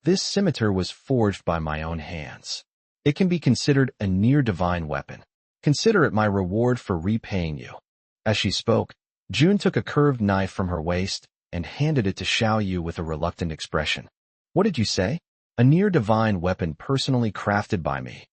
"This scimitar was forged by my own hands. It can be considered a near-divine weapon. Consider it my reward for repaying you." As she spoke, June took a curved knife from her waist and handed it to Xiao Yu with a reluctant expression. "What did you say?" a near-divine weapon personally crafted by me.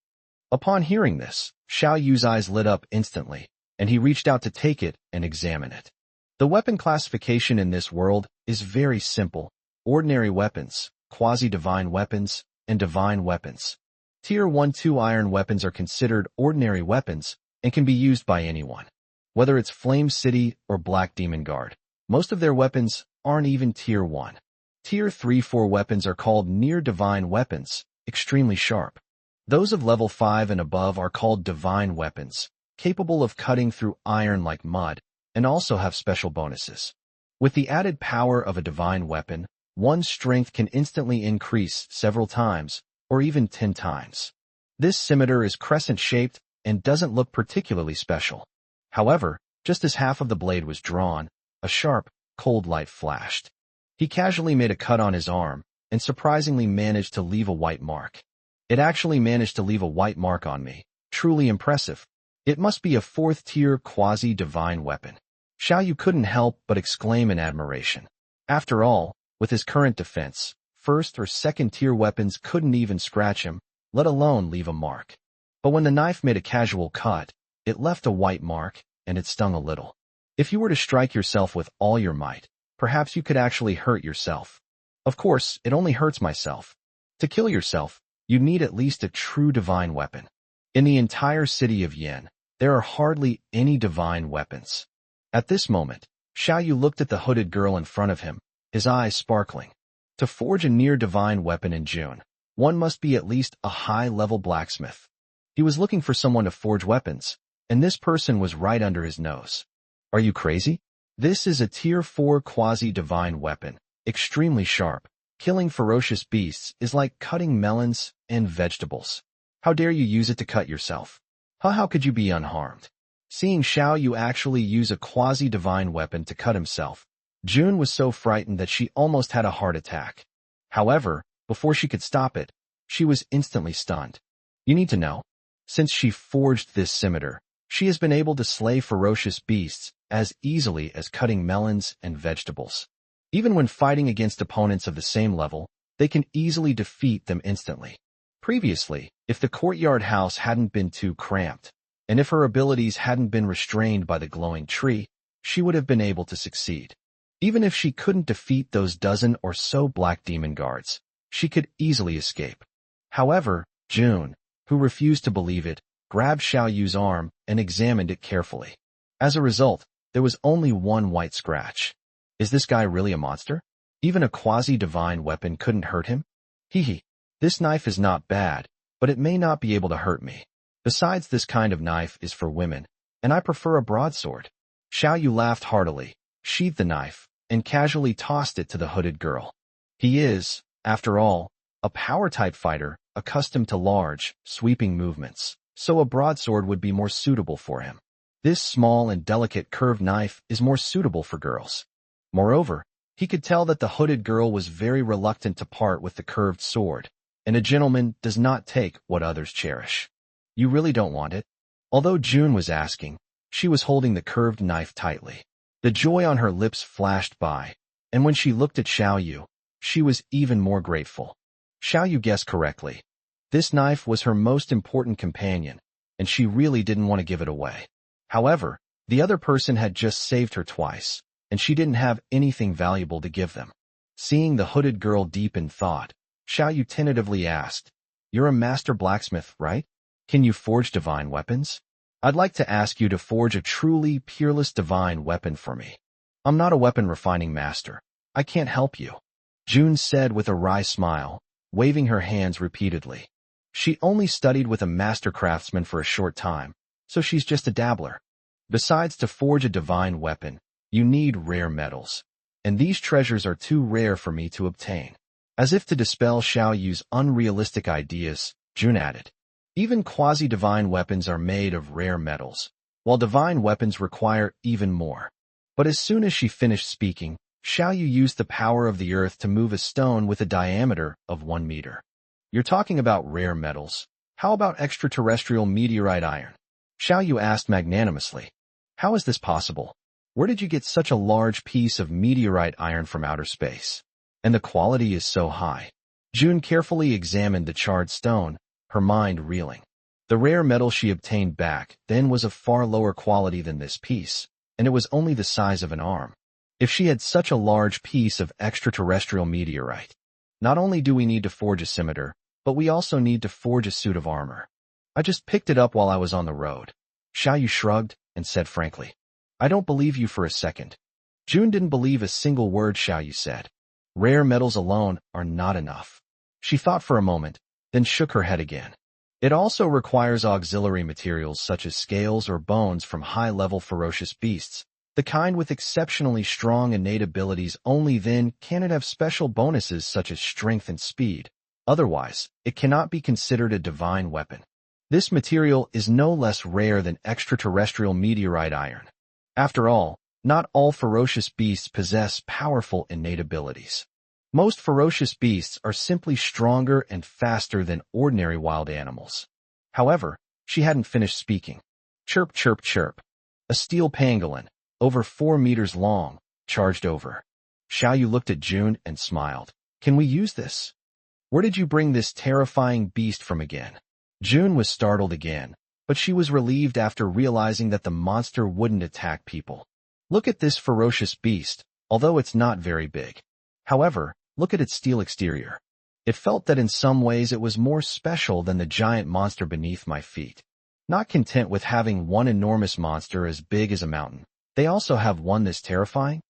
Upon hearing this, Xiao Yu's eyes lit up instantly, and he reached out to take it and examine it. The weapon classification in this world is very simple: ordinary weapons, quasi-divine weapons, and divine weapons. Tier 1-2 iron weapons are considered ordinary weapons and can be used by anyone. Whether it's Flame City or Black Demon Guard, most of their weapons aren't even Tier 1. Tier 3-4 weapons are called near-divine weapons, extremely sharp. Those of level 5 and above are called divine weapons, capable of cutting through iron like mud, and also have special bonuses. With the added power of a divine weapon, one's strength can instantly increase several times, or even 10 times. This scimitar is crescent-shaped and doesn't look particularly special. However, just as half of the blade was drawn, a sharp, cold light flashed. He casually made a cut on his arm, and surprisingly managed to leave a white mark. It actually managed to leave a white mark on me. Truly impressive. It must be a 4th-tier quasi-divine weapon. Xiao Yu couldn't help but exclaim in admiration. After all, with his current defense, 1st or 2nd-tier weapons couldn't even scratch him, let alone leave a mark. But when the knife made a casual cut, it left a white mark, and it stung a little. If you were to strike yourself with all your might, perhaps you could actually hurt yourself. Of course, it only hurts myself. To kill yourself, you need at least a true divine weapon. In the entire city of Yin, there are hardly any divine weapons. At this moment, Xiao Yu looked at the hooded girl in front of him, his eyes sparkling. To forge a near-divine weapon in June, one must be at least a high-level blacksmith. He was looking for someone to forge weapons, and this person was right under his nose. Are you crazy? This is a Tier 4 quasi-divine weapon, extremely sharp. Killing ferocious beasts is like cutting melons and vegetables. How dare you use it to cut yourself? How could you be unharmed? Seeing Xiao Yu actually use a quasi-divine weapon to cut himself, June was so frightened that she almost had a heart attack. However, before she could stop it, she was instantly stunned. You need to know, since she forged this scimitar, she has been able to slay ferocious beasts as easily as cutting melons and vegetables. Even when fighting against opponents of the same level, they can easily defeat them instantly. Previously, if the courtyard house hadn't been too cramped, and if her abilities hadn't been restrained by the glowing tree, she would have been able to succeed. Even if she couldn't defeat those dozen or so Black Demon Guards, she could easily escape. However, June, who refused to believe it, grabbed Xiao Yu's arm and examined it carefully. As a result, there was only one white scratch. Is this guy really a monster? Even a quasi-divine weapon couldn't hurt him? Hee. This knife is not bad, but it may not be able to hurt me. Besides, this kind of knife is for women, and I prefer a broadsword. Xiao Yu laughed heartily, sheathed the knife, and casually tossed it to the hooded girl. He is, after all, a power-type fighter, accustomed to large, sweeping movements, so a broadsword would be more suitable for him. This small and delicate curved knife is more suitable for girls. Moreover, he could tell that the hooded girl was very reluctant to part with the curved sword, and a gentleman does not take what others cherish. You really don't want it? Although June was asking, she was holding the curved knife tightly. The joy on her lips flashed by, and when she looked at Xiao Yu, she was even more grateful. Xiao Yu guessed correctly. This knife was her most important companion, and she really didn't want to give it away. However, the other person had just saved her twice, and she didn't have anything valuable to give them. Seeing the hooded girl deep in thought, Xiao Yu tentatively asked, "You're a master blacksmith, right? Can you forge divine weapons? I'd like to ask you to forge a truly peerless divine weapon for me. I'm not a weapon refining master. I can't help you," June said with a wry smile, waving her hands repeatedly. She only studied with a master craftsman for a short time, so she's just a dabbler. Besides, to forge a divine weapon, you need rare metals, and these treasures are too rare for me to obtain. As if to dispel Xiao Yu's unrealistic ideas, June added, even quasi-divine weapons are made of rare metals, while divine weapons require even more. But as soon as she finished speaking, Xiao Yu used the power of the earth to move a stone with a diameter of 1 meter. You're talking about rare metals. How about extraterrestrial meteorite iron? Xiao Yu asked magnanimously. How is this possible? Where did you get such a large piece of meteorite iron from outer space? And the quality is so high. June carefully examined the charred stone, her mind reeling. The rare metal she obtained back then was of far lower quality than this piece, and it was only the size of an arm. If she had such a large piece of extraterrestrial meteorite, not only do we need to forge a scimitar, but we also need to forge a suit of armor. I just picked it up while I was on the road. Xiao Yu shrugged and said frankly, I don't believe you for a second. June didn't believe a single word Xiao Yu said. Rare metals alone are not enough. She thought for a moment, then shook her head again. It also requires auxiliary materials such as scales or bones from high-level ferocious beasts, the kind with exceptionally strong innate abilities. Only then can it have special bonuses such as strength and speed. Otherwise, it cannot be considered a divine weapon. This material is no less rare than extraterrestrial meteorite iron. After all, not all ferocious beasts possess powerful innate abilities. Most ferocious beasts are simply stronger and faster than ordinary wild animals. However, she hadn't finished speaking. Chirp, chirp, chirp. A steel pangolin, over 4 meters long, charged over. Xiao Yu looked at June and smiled. Can we use this? Where did you bring this terrifying beast from again? June was startled again, but she was relieved after realizing that the monster wouldn't attack people. Look at this ferocious beast, although it's not very big. However, look at its steel exterior. It felt that in some ways it was more special than the giant monster beneath my feet. Not content with having one enormous monster as big as a mountain, they also have one this terrifying?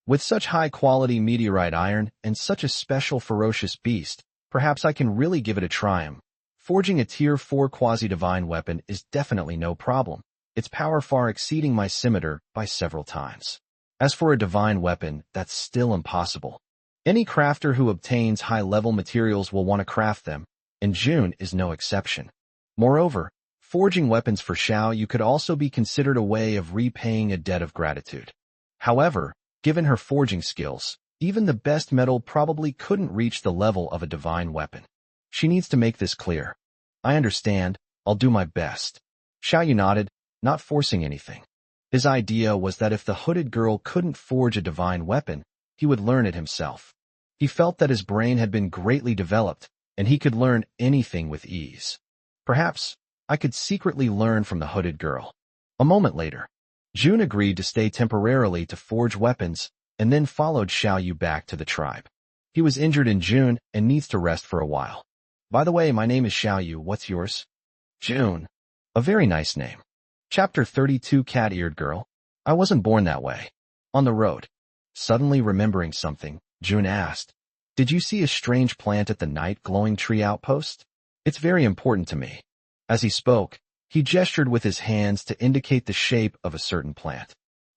With such high-quality meteorite iron and such a special ferocious beast, perhaps I can really give it a try. Forging a Tier 4 quasi-divine weapon is definitely no problem, its power far exceeding my scimitar by several times. As for a divine weapon, that's still impossible. Any crafter who obtains high-level materials will want to craft them, and June is no exception. Moreover, forging weapons for Xiao Yu could also be considered a way of repaying a debt of gratitude. However, given her forging skills, even the best metal probably couldn't reach the level of a divine weapon. She needs to make this clear. I understand, I'll do my best. Xiao Yu nodded, not forcing anything. His idea was that if the hooded girl couldn't forge a divine weapon, he would learn it himself. He felt that his brain had been greatly developed, and he could learn anything with ease. Perhaps, I could secretly learn from the hooded girl. A moment later, June agreed to stay temporarily to forge weapons, and then followed Xiao Yu back to the tribe. He was injured in June and needs to rest for a while. By the way, my name is Xiao Yu, what's yours? June. A very nice name. Chapter 32 Cat-Eared Girl. I wasn't born that way. On the road. Suddenly remembering something, June asked, Did you see a strange plant at the night glowing tree outpost? It's very important to me. As he spoke, he gestured with his hands to indicate the shape of a certain plant.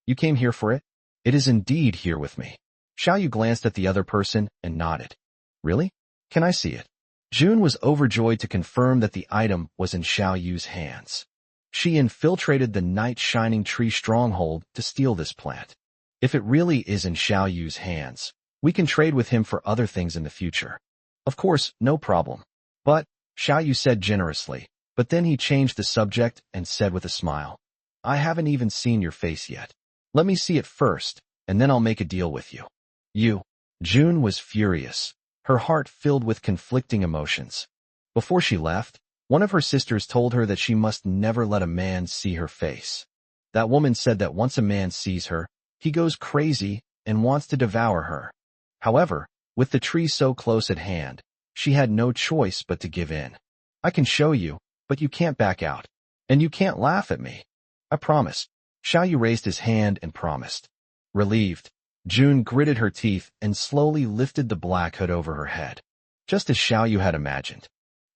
You came here for it? It is indeed here with me. Xiao Yu glanced at the other person and nodded. Really? Can I see it? June was overjoyed to confirm that the item was in Xiao Yu's hands. She infiltrated the night-shining tree stronghold to steal this plant. If it really is in Xiao Yu's hands, we can trade with him for other things in the future. Of course, no problem. But, Xiao Yu said generously, but then he changed the subject and said with a smile, I haven't even seen your face yet. Let me see it first, and then I'll make a deal with you. You. June was furious, her heart filled with conflicting emotions. Before she left, one of her sisters told her that she must never let a man see her face. That woman said that once a man sees her, he goes crazy and wants to devour her. However, with the tree so close at hand, she had no choice but to give in. I can show you, but you can't back out. And you can't laugh at me. I promise. Xiao Yu raised his hand and promised. Relieved, June gritted her teeth and slowly lifted the black hood over her head, just as Xiao Yu had imagined.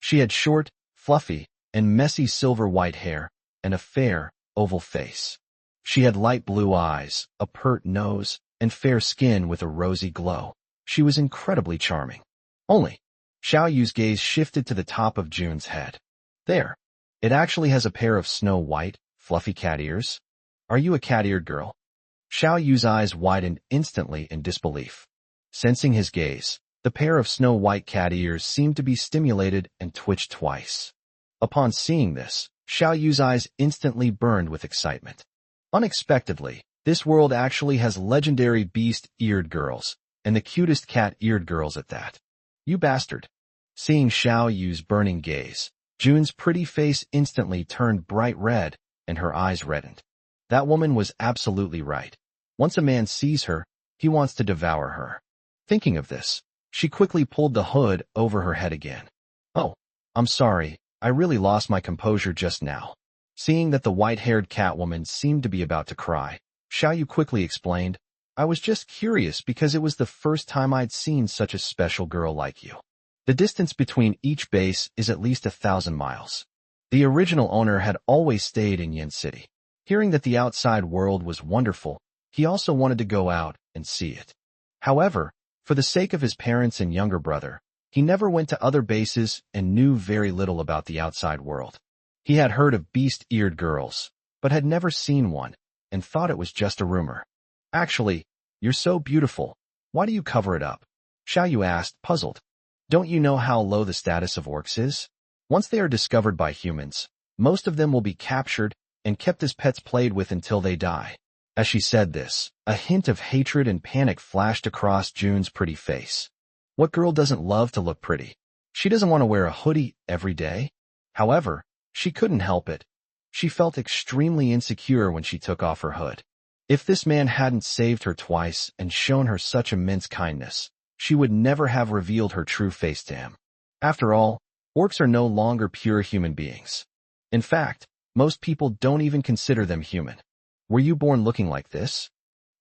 She had short, fluffy, and messy silver-white hair, and a fair, oval face. She had light blue eyes, a pert nose, and fair skin with a rosy glow. She was incredibly charming. Only, Xiao Yu's gaze shifted to the top of June's head. There. It actually has a pair of snow-white, fluffy cat ears. Are you a cat-eared girl? Xiao Yu's eyes widened instantly in disbelief. Sensing his gaze, the pair of snow-white cat ears seemed to be stimulated and twitched twice. Upon seeing this, Xiao Yu's eyes instantly burned with excitement. Unexpectedly, this world actually has legendary beast-eared girls, and the cutest cat-eared girls at that. You bastard. Seeing Xiao Yu's burning gaze, Jun's pretty face instantly turned bright red, and her eyes reddened. That woman was absolutely right. Once a man sees her, he wants to devour her. Thinking of this, she quickly pulled the hood over her head again. Oh, I'm sorry, I really lost my composure just now. Seeing that the white-haired Catwoman seemed to be about to cry, Xiao Yu quickly explained, I was just curious because it was the first time I'd seen such a special girl like you. The distance between each base is at least 1,000 miles. The original owner had always stayed in Yin City. Hearing that the outside world was wonderful, he also wanted to go out and see it. However, for the sake of his parents and younger brother, he never went to other bases and knew very little about the outside world. He had heard of beast-eared girls, but had never seen one, and thought it was just a rumor. Actually, you're so beautiful. Why do you cover it up? Xiao Yu asked, puzzled. Don't you know how low the status of orcs is? Once they are discovered by humans, most of them will be captured and kept as pets played with until they die. As she said this, a hint of hatred and panic flashed across Jun's pretty face. What girl doesn't love to look pretty? She doesn't want to wear a hoodie every day. However, she couldn't help it. She felt extremely insecure when she took off her hood. If this man hadn't saved her twice and shown her such immense kindness, she would never have revealed her true face to him. After all, orcs are no longer pure human beings. In fact, most people don't even consider them human. Were you born looking like this?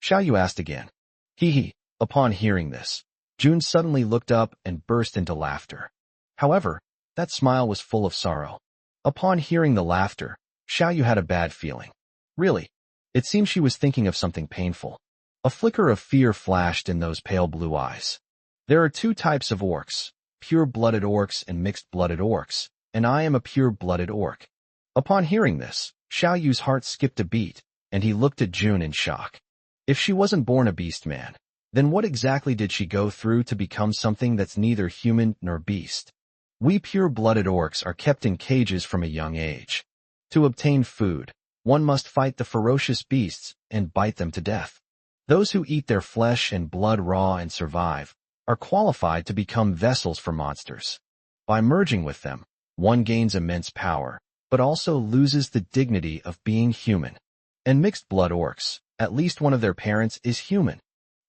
Xiao Yu asked again. Hee hee. Upon hearing this, Jun suddenly looked up and burst into laughter. However, that smile was full of sorrow. Upon hearing the laughter, Xiao Yu had a bad feeling. Really, it seemed she was thinking of something painful. A flicker of fear flashed in those pale blue eyes. There are two types of orcs, pure-blooded orcs and mixed-blooded orcs, and I am a pure-blooded orc. Upon hearing this, Xiao Yu's heart skipped a beat, and he looked at Jun in shock. If she wasn't born a beast man, then what exactly did she go through to become something that's neither human nor beast? We pure-blooded orcs are kept in cages from a young age. To obtain food, one must fight the ferocious beasts and bite them to death. Those who eat their flesh and blood raw and survive are qualified to become vessels for monsters. By merging with them, one gains immense power, but also loses the dignity of being human. And mixed-blood orcs, at least one of their parents is human.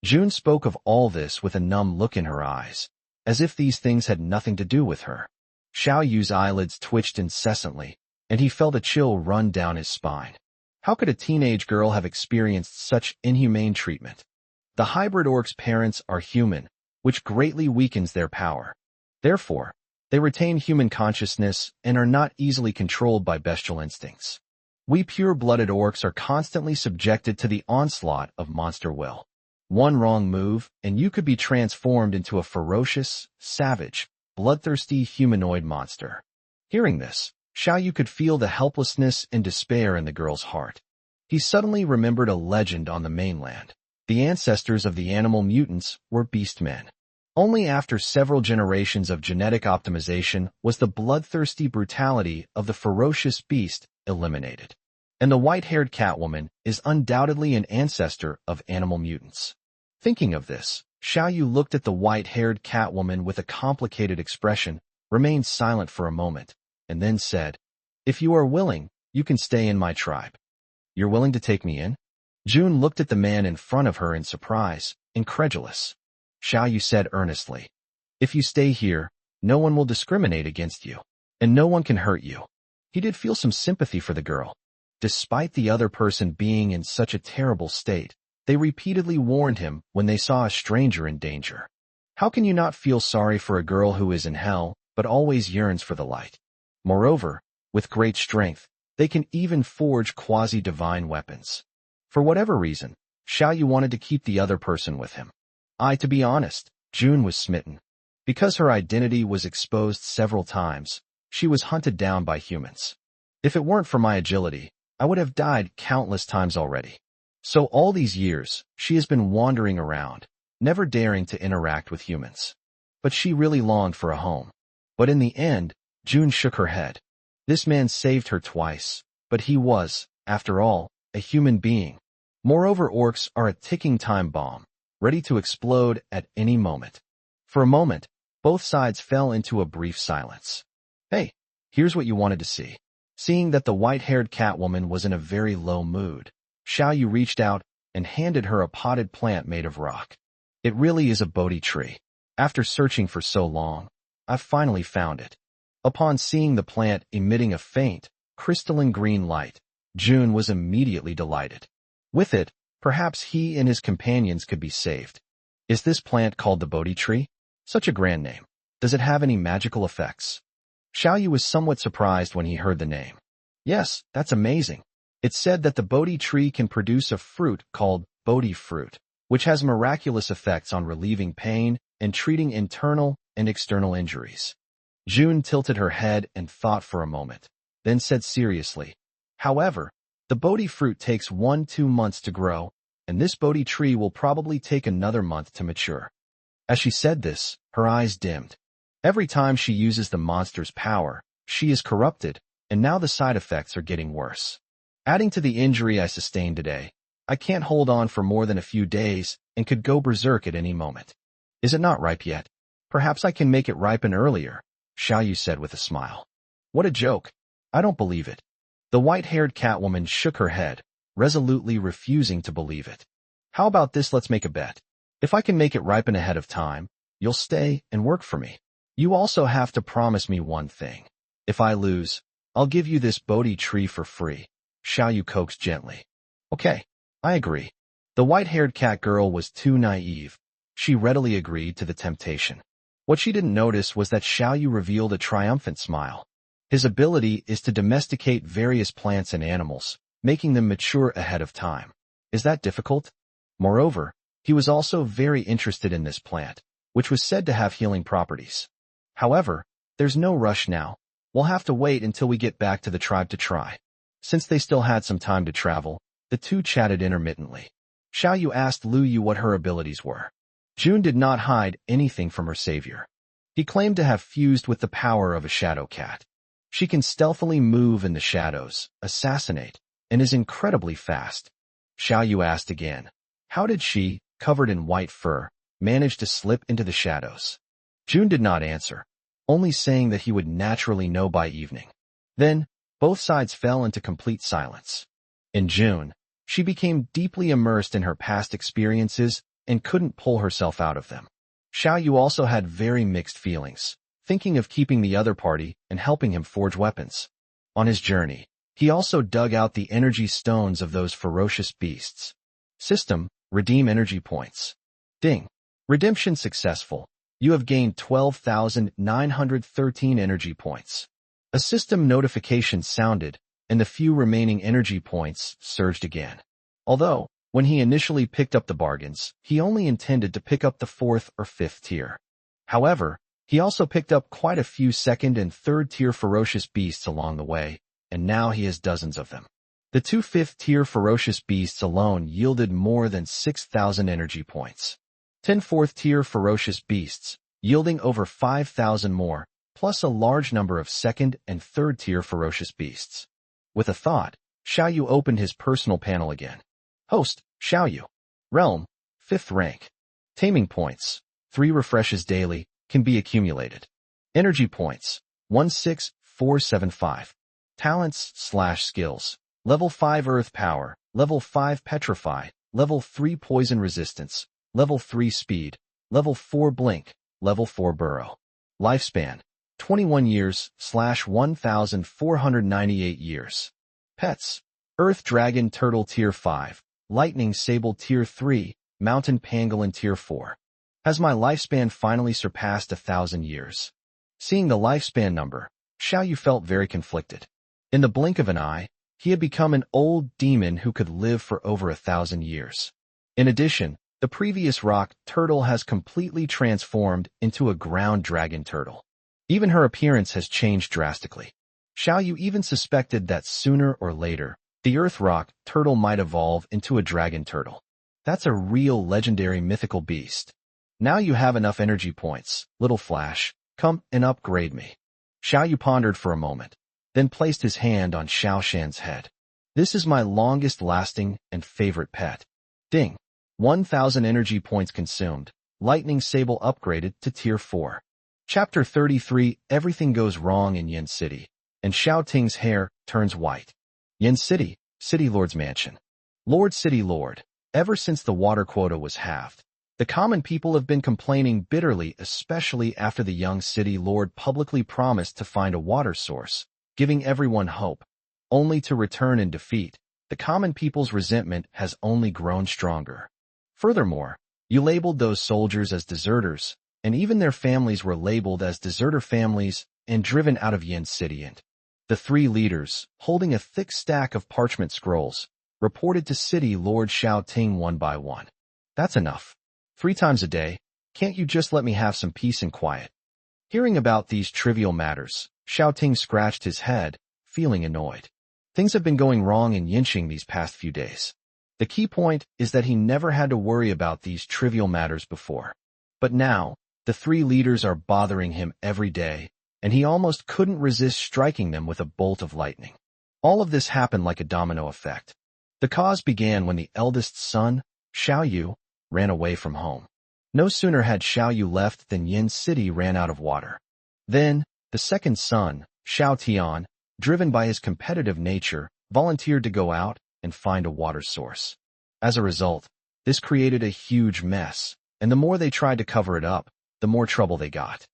Jun spoke of all this with a numb look in her eyes, as if these things had nothing to do with her. Xiao Yu's eyelids twitched incessantly, and he felt a chill run down his spine. How could a teenage girl have experienced such inhumane treatment? The hybrid orcs' parents are human, which greatly weakens their power. Therefore, they retain human consciousness and are not easily controlled by bestial instincts. We pure-blooded orcs are constantly subjected to the onslaught of monster will. One wrong move, and you could be transformed into a ferocious, savage, bloodthirsty humanoid monster. Hearing this, Xiao Yu could feel the helplessness and despair in the girl's heart. He suddenly remembered a legend on the mainland. The ancestors of the animal mutants were beastmen. Only after several generations of genetic optimization was the bloodthirsty brutality of the ferocious beast eliminated. And the white-haired Catwoman is undoubtedly an ancestor of animal mutants. Thinking of this, Xiao Yu looked at the white-haired Catwoman with a complicated expression, remained silent for a moment, and then said, If you are willing, you can stay in my tribe. You're willing to take me in? Jun looked at the man in front of her in surprise, incredulous. Xiao Yu said earnestly, If you stay here, no one will discriminate against you, and no one can hurt you. He did feel some sympathy for the girl. Despite the other person being in such a terrible state, they repeatedly warned him when they saw a stranger in danger. How can you not feel sorry for a girl who is in hell, but always yearns for the light? Moreover, with great strength, they can even forge quasi-divine weapons. For whatever reason, Xiao Yu wanted to keep the other person with him. To be honest, Jun was smitten. Because her identity was exposed several times, she was hunted down by humans. If it weren't for my agility, I would have died countless times already. So all these years, she has been wandering around, never daring to interact with humans. But she really longed for a home. But in the end, Jun shook her head. This man saved her twice, but he was, after all, a human being. Moreover, orcs are a ticking time bomb, ready to explode at any moment. For a moment, Both sides fell into a brief silence. Hey, here's what you wanted to see. Seeing that the white-haired Catwoman was in a very low mood, Xiao Yu reached out and handed her a potted plant made of rock. It really is a Bodhi tree. After searching for so long, I've finally found it. Upon seeing the plant emitting a faint, crystalline green light, June was immediately delighted. With it, perhaps he and his companions could be saved. Is this plant called the Bodhi tree? Such a grand name. Does it have any magical effects? Xiao Yu was somewhat surprised when he heard the name. Yes, that's amazing. It's said that the Bodhi tree can produce a fruit called Bodhi fruit, which has miraculous effects on relieving pain and treating internal and external injuries. June tilted her head and thought for a moment, then said seriously, however, the Bodhi fruit takes 1-2 months to grow, and this Bodhi tree will probably take another month to mature. As she said this, her eyes dimmed. Every time she uses the monster's power, she is corrupted, and now the side effects are getting worse. Adding to the injury I sustained today, I can't hold on for more than a few days and could go berserk at any moment. Is it not ripe yet? Perhaps I can make it ripen earlier, Xiao Yu said with a smile. What a joke. I don't believe it. The white-haired Catwoman shook her head, resolutely refusing to believe it. How about this? Let's make a bet. If I can make it ripen ahead of time, you'll stay and work for me. You also have to promise me one thing. If I lose, I'll give you this Bodhi tree for free, Xiao Yu coaxed gently. Okay, I agree. The white-haired cat girl was too naive. She readily agreed to the temptation. What she didn't notice was that Xiao Yu revealed a triumphant smile. His ability is to domesticate various plants and animals, making them mature ahead of time. Is that difficult? Moreover, he was also very interested in this plant, which was said to have healing properties. However, there's no rush now. We'll have to wait until we get back to the tribe to try. Since they still had some time to travel, the two chatted intermittently. Xiao Yu asked Lu Yu what her abilities were. June did not hide anything from her savior. He claimed to have fused with the power of a shadow cat. She can stealthily move in the shadows, assassinate, and is incredibly fast. Xiao Yu asked again, how did she, covered in white fur, manage to slip into the shadows? June did not answer, only saying that he would naturally know by evening. Then, both sides fell into complete silence. In June, she became deeply immersed in her past experiences and couldn't pull herself out of them. Xiao Yu also had very mixed feelings, thinking of keeping the other party and helping him forge weapons. On his journey, he also dug out the energy stones of those ferocious beasts. System, redeem energy points. Ding. Redemption successful. You have gained 12,913 energy points. A system notification sounded, and the few remaining energy points surged again. Although, when he initially picked up the bargains, he only intended to pick up the 4th or 5th tier. However, he also picked up quite a few 2nd and 3rd tier ferocious beasts along the way, and now he has dozens of them. The 2 5th tier ferocious beasts alone yielded more than 6,000 energy points. 10 4th tier ferocious beasts, yielding over 5,000 more, plus a large number of 2nd and 3rd tier ferocious beasts. With a thought, Xiao Yu opened his personal panel again. Host, Xiao Yu. Realm, 5th rank. Taming points, 3 refreshes daily, can be accumulated. Energy points, 16475. Talents/skills. Level 5 Earth Power, Level 5 Petrify, Level 3 Poison Resistance, Level 3 Speed, Level 4 Blink, Level 4 Burrow. Lifespan, 21 years/1498 years. Pets, Earth Dragon Turtle Tier 5, Lightning Sable Tier 3, Mountain Pangolin Tier 4. Has my lifespan finally surpassed 1,000 years? Seeing the lifespan number, Xiao Yu felt very conflicted. In the blink of an eye, he had become an old demon who could live for over 1,000 years. In addition, the previous rock turtle has completely transformed into a ground dragon turtle. Even her appearance has changed drastically. Xiao Yu even suspected that sooner or later, the earth rock turtle might evolve into a dragon turtle. That's a real legendary mythical beast. Now you have enough energy points, Little Flash, come and upgrade me. Xiao Yu pondered for a moment, then placed his hand on Xiao Shan's head. This is my longest lasting and favorite pet. Ding. 1,000 energy points consumed. Lightning Sable upgraded to Tier 4. Chapter 33. Everything goes wrong in Yin City, and Xiao Ting's hair turns white. Yin City, City Lord's mansion. Lord City Lord, ever since the water quota was halved, the common people have been complaining bitterly, especially after the young City Lord publicly promised to find a water source, giving everyone hope, only to return in defeat. The common people's resentment has only grown stronger. Furthermore, you labeled those soldiers as deserters, and even their families were labeled as deserter families and driven out of Yin City. And the three leaders, holding a thick stack of parchment scrolls, reported to City Lord Xiao Ting one by one. That's enough. 3 times a day, can't you just let me have some peace and quiet? Hearing about these trivial matters, Xiao Ting scratched his head, feeling annoyed. Things have been going wrong in Yinqing these past few days. The key point is that he never had to worry about these trivial matters before. But now, the three leaders are bothering him every day, and he almost couldn't resist striking them with a bolt of lightning. All of this happened like a domino effect. The cause began when the eldest son, Xiao Yu, ran away from home. No sooner had Xiao Yu left than Yin City ran out of water. Then, the second son, Xiao Tian, driven by his competitive nature, volunteered to go out and find a water source. As a result, this created a huge mess, and the more they tried to cover it up, the more trouble they got.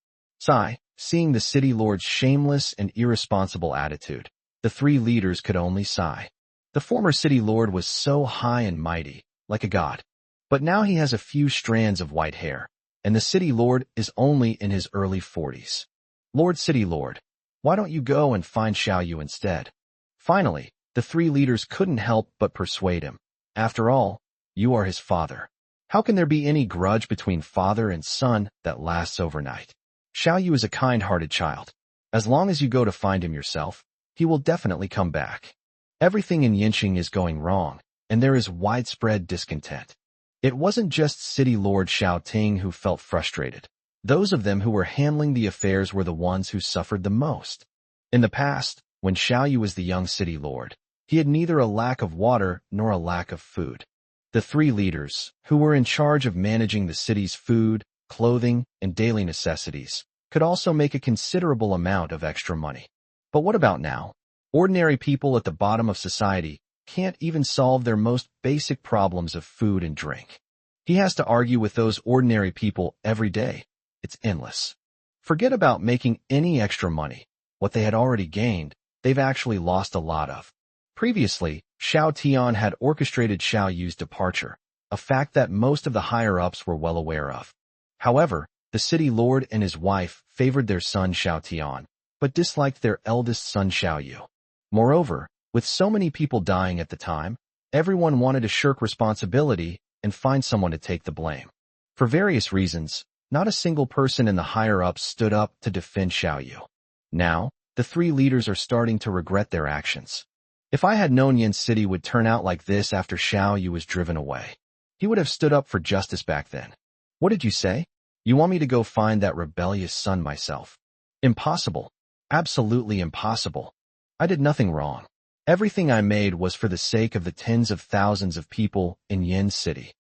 Seeing the city lord's shameless and irresponsible attitude, the three leaders could only sigh. The former city lord was so high and mighty, like a god. But now he has a few strands of white hair, and the city lord is only in his early 40s. Lord City Lord, why don't you go and find Xiao Yu instead? Finally, the three leaders couldn't help but persuade him. After all, you are his father. How can there be any grudge between father and son that lasts overnight? Xiao Yu is a kind-hearted child. As long as you go to find him yourself, he will definitely come back. Everything in Yinqing is going wrong, and there is widespread discontent. It wasn't just City Lord Xiao Ting who felt frustrated. Those of them who were handling the affairs were the ones who suffered the most. In the past, when Xiao Yu was the young city lord, he had neither a lack of water nor a lack of food. The three leaders, who were in charge of managing the city's food, clothing, and daily necessities, could also make a considerable amount of extra money. But what about now? Ordinary people at the bottom of society can't even solve their most basic problems of food and drink. He has to argue with those ordinary people every day. It's endless. Forget about making any extra money. What they had already gained, they've actually lost a lot of. Previously, Xiao Tian had orchestrated Xiao Yu's departure, a fact that most of the higher-ups were well aware of. However, the city lord and his wife favored their son Xiao Tian, but disliked their eldest son Xiao Yu. Moreover, with so many people dying at the time, everyone wanted to shirk responsibility and find someone to take the blame. For various reasons, not a single person in the higher-ups stood up to defend Xiao Yu. Now, the three leaders are starting to regret their actions. If I had known Yin City would turn out like this after Xiao Yu was driven away, he would have stood up for justice back then. What did you say? You want me to go find that rebellious son myself? Impossible. Absolutely impossible. I did nothing wrong. Everything I made was for the sake of the tens of thousands of people in Yin City.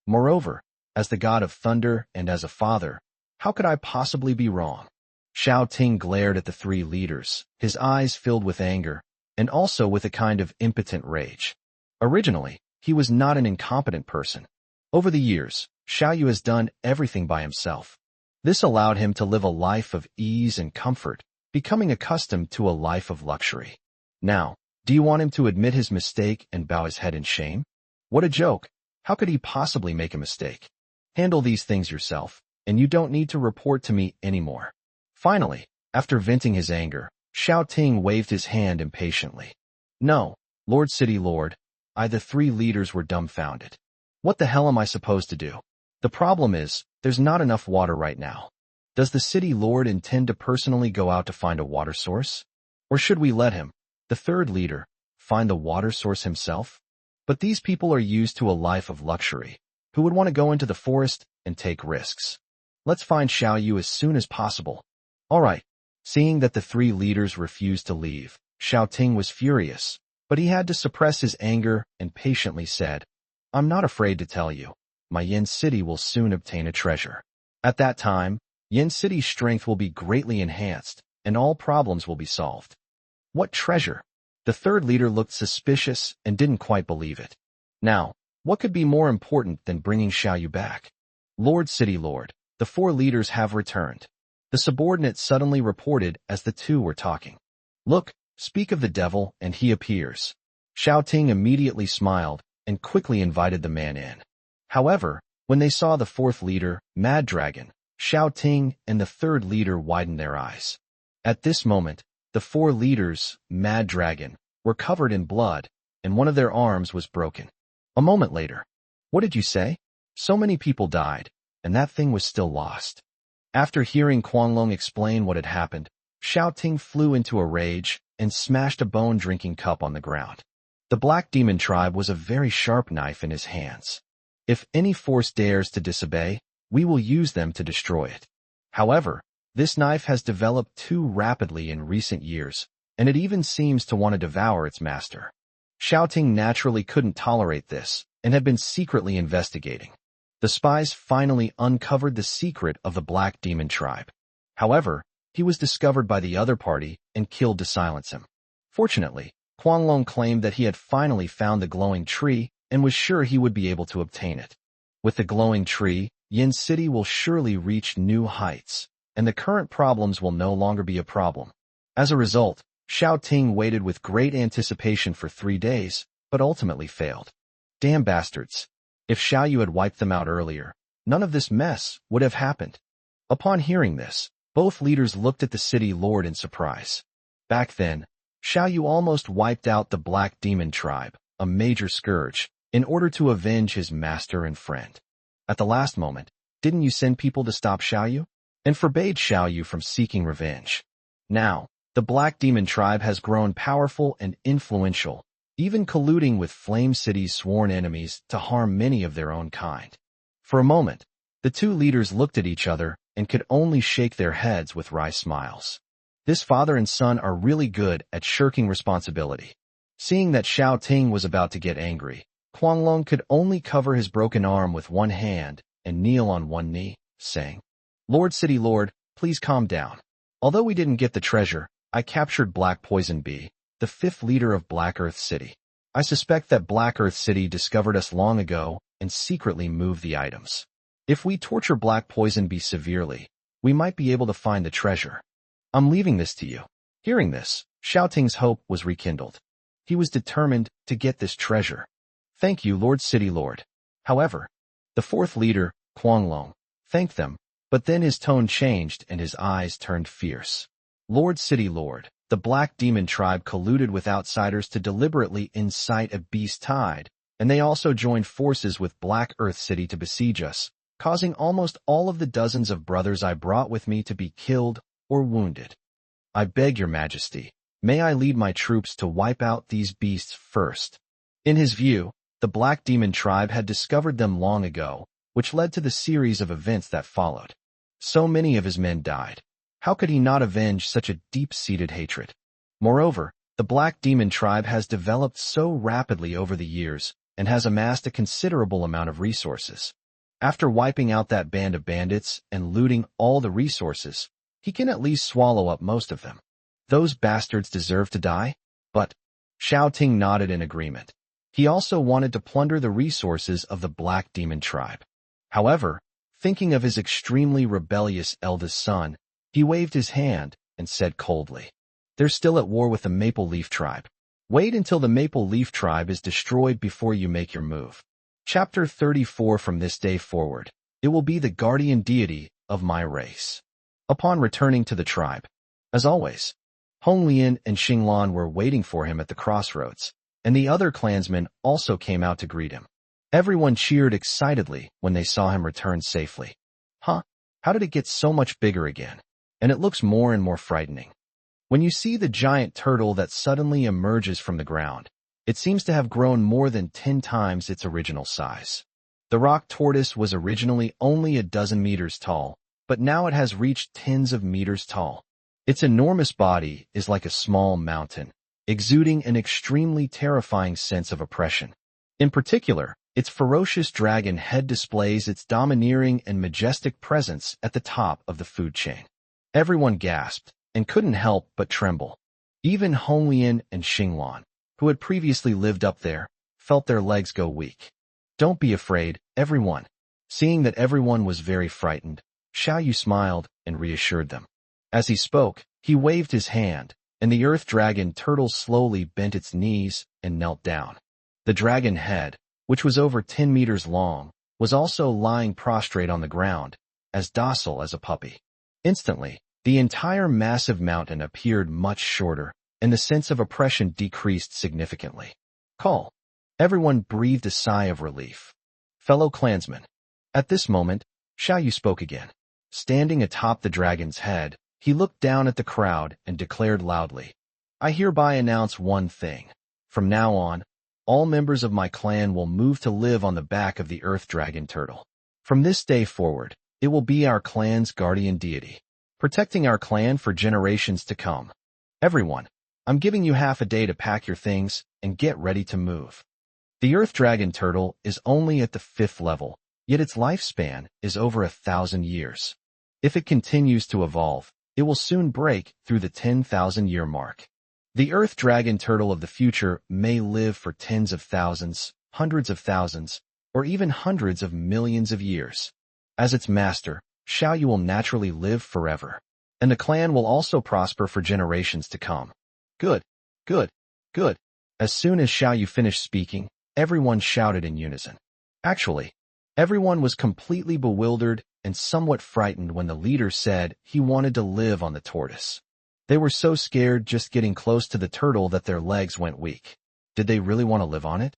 Moreover, as the god of thunder and as a father, how could I possibly be wrong? Xiao Ting glared at the three leaders, his eyes filled with anger, and also with a kind of impotent rage. Originally, he was not an incompetent person. Over the years, Xiao Yu has done everything by himself. This allowed him to live a life of ease and comfort, becoming accustomed to a life of luxury. Now, do you want him to admit his mistake and bow his head in shame? What a joke! How could he possibly make a mistake? Handle these things yourself, and you don't need to report to me anymore. Finally, after venting his anger, Xiao Ting waved his hand impatiently. No, Lord City Lord, the three leaders were dumbfounded. What the hell am I supposed to do? The problem is, there's not enough water right now. Does the city lord intend to personally go out to find a water source? Or should we let him, the third leader, find the water source himself? But these people are used to a life of luxury. Who would want to go into the forest and take risks? Let's find Xiao Yu as soon as possible. All right. Seeing that the three leaders refused to leave, Xiao Ting was furious, but he had to suppress his anger and patiently said, I'm not afraid to tell you. My Yin City will soon obtain a treasure. At that time, Yin City's strength will be greatly enhanced, and all problems will be solved. What treasure? The third leader looked suspicious and didn't quite believe it. Now, what could be more important than bringing Xiao Yu back? Lord City Lord, the four leaders have returned. The subordinate suddenly reported as the two were talking. Look, speak of the devil, and he appears. Xiao Ting immediately smiled and quickly invited the man in. However, when they saw the fourth leader, Mad Dragon, Xiao Ting and the third leader widened their eyes. At this moment, the four leaders, Mad Dragon, were covered in blood, and one of their arms was broken. A moment later, what did you say? So many people died, and that thing was still lost. After hearing Quanlong explain what had happened, Xiao Ting flew into a rage and smashed a bone-drinking cup on the ground. The Black Demon tribe was a very sharp knife in his hands. If any force dares to disobey, we will use them to destroy it. However, this knife has developed too rapidly in recent years, and it even seems to want to devour its master. Xiao Ting naturally couldn't tolerate this, and had been secretly investigating. The spies finally uncovered the secret of the Black Demon tribe. However, he was discovered by the other party and killed to silence him. Fortunately, Quanlong claimed that he had finally found the glowing tree and was sure he would be able to obtain it. With the glowing tree, Yin City will surely reach new heights, and the current problems will no longer be a problem. As a result, Xiao Ting waited with great anticipation for 3 days, but ultimately failed. Damn bastards. If Xiao Yu had wiped them out earlier, none of this mess would have happened. Upon hearing this, both leaders looked at the city lord in surprise. Back then, Xiao Yu almost wiped out the Black Demon tribe, a major scourge, in order to avenge his master and friend. At the last moment, didn't you send people to stop Xiao Yu? And forbade Xiao Yu from seeking revenge. Now, the Black Demon tribe has grown powerful and influential, even colluding with Flame City's sworn enemies to harm many of their own kind. For a moment, the two leaders looked at each other and could only shake their heads with wry smiles. This father and son are really good at shirking responsibility. Seeing that Xiao Ting was about to get angry, Quanlong could only cover his broken arm with one hand and kneel on one knee, saying, Lord City Lord, please calm down. Although we didn't get the treasure, I captured Black Poison Bee, the fifth leader of Black Earth City. I suspect that Black Earth City discovered us long ago and secretly moved the items. If we torture Black Poison Bee severely, we might be able to find the treasure. I'm leaving this to you. Hearing this, Xiao Ting's hope was rekindled. He was determined to get this treasure. Thank you, Lord City Lord. However, the fourth leader, Quanlong, thanked them, but then his tone changed and his eyes turned fierce. Lord City Lord, the Black Demon tribe colluded with outsiders to deliberately incite a beast tide, and they also joined forces with Black Earth City to besiege us, causing almost all of the dozens of brothers I brought with me to be killed or wounded. I beg your majesty, may I lead my troops to wipe out these beasts first. In his view, the Black Demon tribe had discovered them long ago, which led to the series of events that followed. So many of his men died. How could he not avenge such a deep-seated hatred? Moreover, the Black Demon tribe has developed so rapidly over the years and has amassed a considerable amount of resources. After wiping out that band of bandits and looting all the resources, he can at least swallow up most of them. Those bastards deserve to die? But Xiao Ting nodded in agreement. He also wanted to plunder the resources of the Black Demon tribe. However, thinking of his extremely rebellious eldest son, he waved his hand and said coldly, They're still at war with the Maple Leaf tribe. Wait until the Maple Leaf tribe is destroyed before you make your move. Chapter 34. From this day forward, it will be the guardian deity of my race. Upon returning to the tribe, as always, Hong Lian and Xinglan were waiting for him at the crossroads, and the other clansmen also came out to greet him. Everyone cheered excitedly when they saw him return safely. Huh? How did it get so much bigger again? And it looks more and more frightening. When you see the giant turtle that suddenly emerges from the ground, it seems to have grown more than 10 times its original size. The rock tortoise was originally only a dozen meters tall, but now it has reached tens of meters tall. Its enormous body is like a small mountain, exuding an extremely terrifying sense of oppression. In particular, Its ferocious dragon head displays its domineering and majestic presence at the top of the food chain. Everyone gasped and couldn't help but tremble. Even Honglian and Xinglan, who had previously lived up there, felt their legs go weak. "Don't be afraid, everyone." Seeing that everyone was very frightened, Xiao Yu smiled and reassured them. As he spoke, he waved his hand, and the earth dragon turtle slowly bent its knees and knelt down. The dragon head, which was over 10 meters long, was also lying prostrate on the ground, as docile as a puppy. Instantly, the entire massive mountain appeared much shorter, and the sense of oppression decreased significantly. "Call." Everyone breathed a sigh of relief. "Fellow clansmen." At this moment, Xiao Yu spoke again. Standing atop the dragon's head, he looked down at the crowd and declared loudly, "I hereby announce one thing. From now on, all members of my clan will move to live on the back of the earth dragon turtle. From this day forward, it will be our clan's guardian deity, protecting our clan for generations to come. Everyone, I'm giving you half a day to pack your things and get ready to move." The earth dragon turtle is only at the 5th level, yet its lifespan is over 1,000 years. If it continues to evolve, it will soon break through the 10,000-year mark. The earth dragon turtle of the future may live for tens of thousands, hundreds of thousands, or even hundreds of millions of years. As its master, Xiao Yu will naturally live forever, and the clan will also prosper for generations to come. Good, good, good. As soon as Xiao Yu finished speaking, everyone shouted in unison. Actually, everyone was completely bewildered and somewhat frightened when the leader said he wanted to live on the tortoise. They were so scared just getting close to the turtle that their legs went weak. Did they really want to live on it?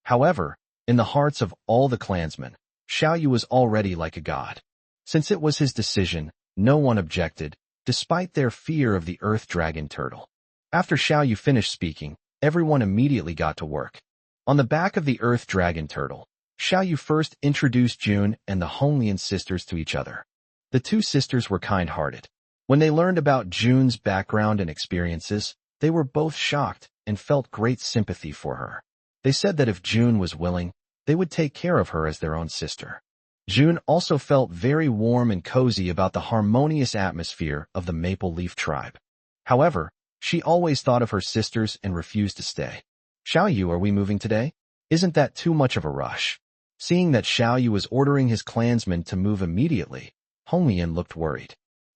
However, in the hearts of all the clansmen, Xiao Yu was already like a god. Since it was his decision, no one objected, despite their fear of the earth dragon turtle. After Xiao Yu finished speaking, everyone immediately got to work. On the back of the earth dragon turtle, Xiao Yu first introduced June and the Honglian sisters to each other. The two sisters were kind-hearted. When they learned about June's background and experiences, they were both shocked and felt great sympathy for her. They said that if June was willing, they would take care of her as their own sister. June also felt very warm and cozy about the harmonious atmosphere of the Maple Leaf tribe. However, she always thought of her sisters and refused to stay. "Xiao Yu, are we moving today? Isn't that too much of a rush?" Seeing that Xiao Yu was ordering his clansmen to move immediately, Honglian looked worried.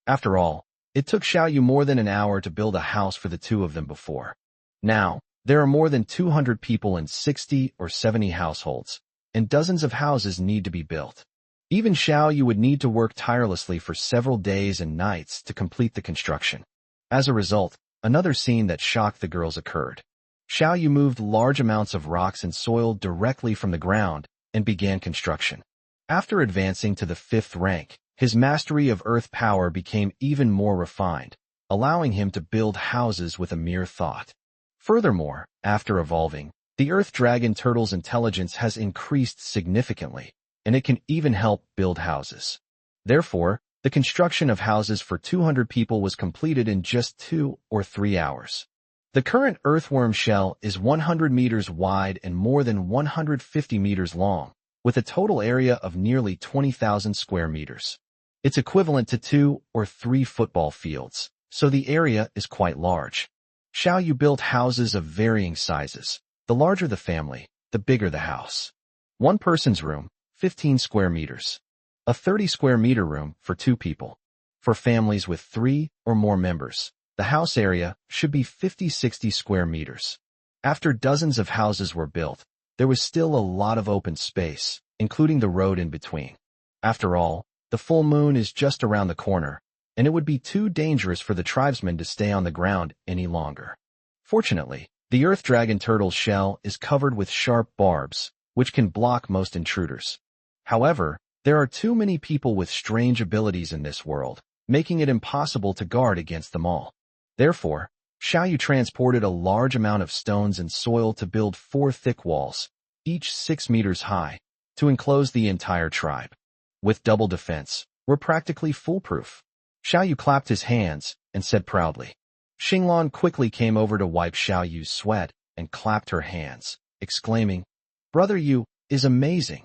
After all, it took Xiao Yu more than an hour to build a house for the two of them before. Now, there are more than 200 people in 60 or 70 households, and dozens of houses need to be built. Even Xiao Yu would need to work tirelessly for several days and nights to complete the construction. As a result, another scene that shocked the girls occurred. Xiao Yu moved large amounts of rocks and soil directly from the ground and began construction. After advancing to the 5th rank, his mastery of earth power became even more refined, allowing him to build houses with a mere thought. Furthermore, after evolving, the earth dragon turtle's intelligence has increased significantly, and it can even help build houses. Therefore, the construction of houses for 200 people was completed in just 2 or 3 hours. The current earthworm shell is 100 meters wide and more than 150 meters long, with a total area of nearly 20,000 square meters. It's equivalent to 2 or 3 football fields, so the area is quite large. Xiao Yu built houses of varying sizes. The larger the family, the bigger the house. One person's room, 15 square meters. A 30 square meter room for 2 people. For families with 3 or more members, the house area should be 50-60 square meters. After dozens of houses were built, there was still a lot of open space, including the road in between. After all, the full moon is just around the corner, and it would be too dangerous for the tribesmen to stay on the ground any longer. Fortunately, the earth dragon turtle's shell is covered with sharp barbs, which can block most intruders. However, there are too many people with strange abilities in this world, making it impossible to guard against them all. Therefore, Xiao Yu transported a large amount of stones and soil to build 4 thick walls, each 6 meters high, to enclose the entire tribe. With double defense, we're practically foolproof. Xiao Yu clapped his hands and said proudly. Xinglan quickly came over to wipe Xiao Yu's sweat and clapped her hands, exclaiming, "Brother Yu, is amazing.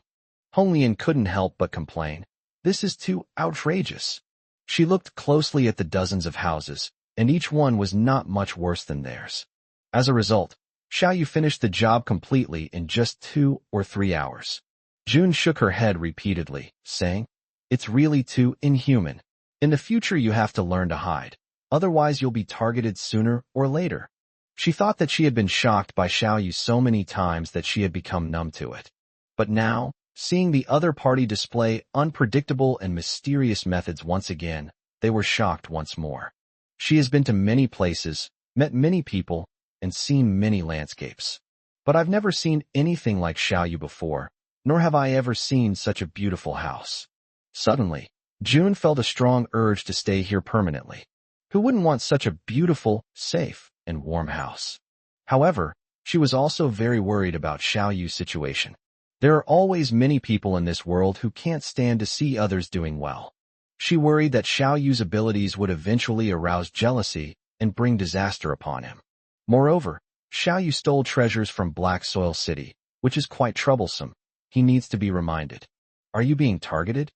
Honglian couldn't help but complain. This is too outrageous. She looked closely at the dozens of houses, and each one was not much worse than theirs. As a result, Xiao Yu finished the job completely in just 2 or 3 hours. June shook her head repeatedly, saying, "It's really too inhuman. In the future you have to learn to hide. Otherwise you'll be targeted sooner or later." She thought that she had been shocked by Xiao Yu so many times that she had become numb to it. But now, seeing the other party display unpredictable and mysterious methods once again, they were shocked once more. She has been to many places, met many people, and seen many landscapes. But I've never seen anything like Xiao Yu before, nor have I ever seen such a beautiful house. Suddenly, June felt a strong urge to stay here permanently. Who wouldn't want such a beautiful, safe, and warm house? However, she was also very worried about Xiao Yu's situation. There are always many people in this world who can't stand to see others doing well. She worried that Xiao Yu's abilities would eventually arouse jealousy and bring disaster upon him. Moreover, Xiao Yu stole treasures from Black Soil City, which is quite troublesome. He needs to be reminded. "Are you being targeted?"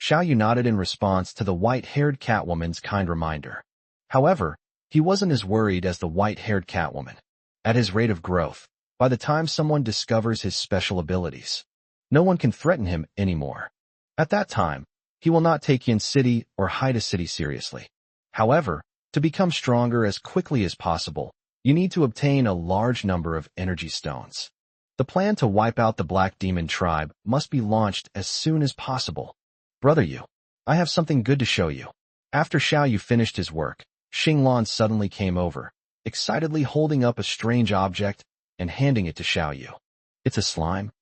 Xiao Yu nodded in response to the white-haired Catwoman's kind reminder. However, he wasn't as worried as the white-haired Catwoman. At his rate of growth, by the time someone discovers his special abilities, no one can threaten him anymore. At that time, he will not take Yin City or Haida City seriously. However, to become stronger as quickly as possible, you need to obtain a large number of energy stones. The plan to wipe out the Black Demon tribe must be launched as soon as possible. "Brother Yu, I have something good to show you." After Xiao Yu finished his work, Xinglan suddenly came over, excitedly holding up a strange object and handing it to Xiao Yu. "It's a slime."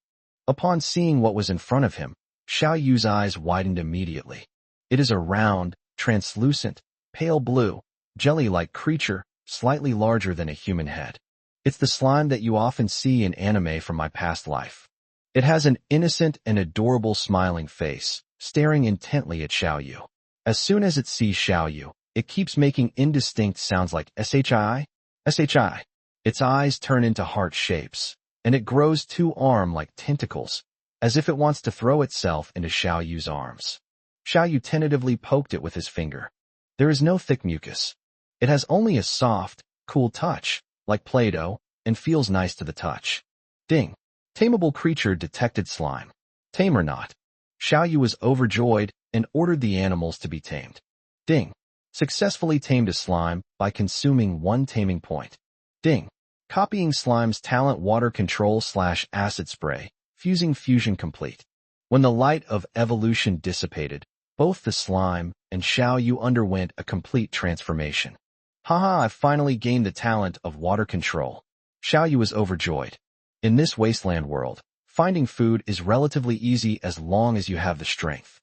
Upon seeing what was in front of him, Xiao Yu's eyes widened immediately. It is a round, translucent, pale blue, jelly-like creature, slightly larger than a human head. It's the slime that you often see in anime from my past life. It has an innocent and adorable smiling face, staring intently at Xiao Yu. As soon as it sees Xiao Yu, it keeps making indistinct sounds like SHI, SHI. Its eyes turn into heart shapes, and it grows 2 arms like tentacles, as if it wants to throw itself into Xiao Yu's arms. Xiao Yu tentatively poked it with his finger. There is no thick mucus. It has only a soft, cool touch, like Play-Doh, and feels nice to the touch. Ding! Tameable creature detected slime. Tame or not? Xiao Yu was overjoyed and ordered the animals to be tamed. Ding! Successfully tamed a slime by consuming 1 taming point. Ding! Copying slime's talent water control/acid spray, fusing fusion complete. When the light of evolution dissipated, both the slime and Xiao Yu underwent a complete transformation. "Haha, I've finally gained the talent of water control." Xiao Yu was overjoyed. In this wasteland world, finding food is relatively easy as long as you have the strength.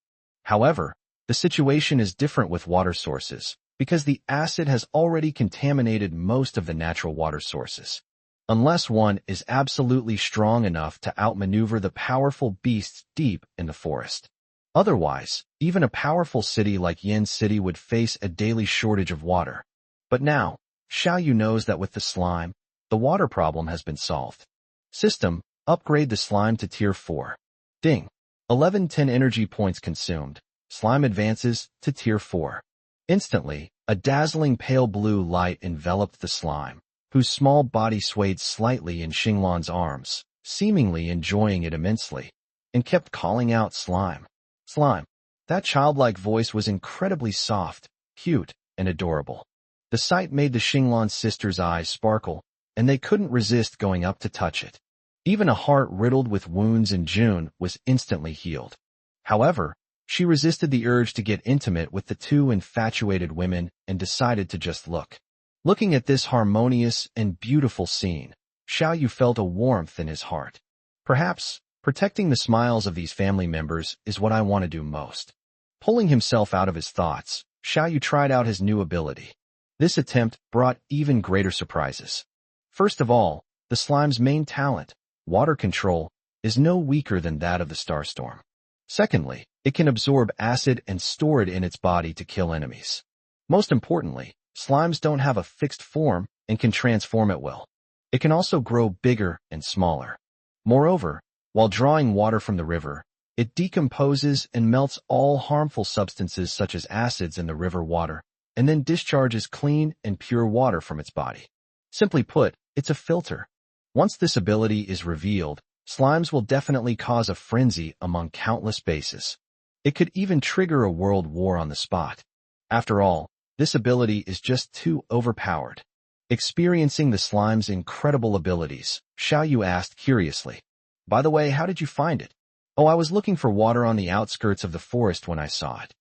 However, the situation is different with water sources, because the acid has already contaminated most of the natural water sources. Unless one is absolutely strong enough to outmaneuver the powerful beasts deep in the forest. Otherwise, even a powerful city like Yin City would face a daily shortage of water. But now, Xiao Yu knows that with the slime, the water problem has been solved. System, upgrade the slime to Tier 4. Ding! 1110 energy points consumed. Slime advances to Tier 4. Instantly, a dazzling pale blue light enveloped the slime, whose small body swayed slightly in Xinglan's arms, seemingly enjoying it immensely, and kept calling out "Slime! Slime!" That childlike voice was incredibly soft, cute, and adorable. The sight made the Xinglan sisters' eyes sparkle, and they couldn't resist going up to touch it. Even a heart riddled with wounds in June was instantly healed. However, she resisted the urge to get intimate with the 2 infatuated women and decided to just look. Looking at this harmonious and beautiful scene, Xiao Yu felt a warmth in his heart. Perhaps, protecting the smiles of these family members is what I want to do most. Pulling himself out of his thoughts, Xiao Yu tried out his new ability. This attempt brought even greater surprises. First of all, the slime's main talent, water control, is no weaker than that of the Starstorm. Secondly, it can absorb acid and store it in its body to kill enemies. Most importantly, slimes don't have a fixed form and can transform at will. It can also grow bigger and smaller. Moreover, While drawing water from the river, it decomposes and melts all harmful substances such as acids in the river water, and then discharges clean and pure water from its body. Simply put, it's a filter. Once this ability is revealed, slimes will definitely cause a frenzy among countless bases. It could even trigger a world war on the spot. After all, this ability is just too overpowered. Experiencing the slime's incredible abilities, Xiao Yu asked curiously. By the way, how did you find it? Oh, I was looking for water on the outskirts of the forest when I saw it.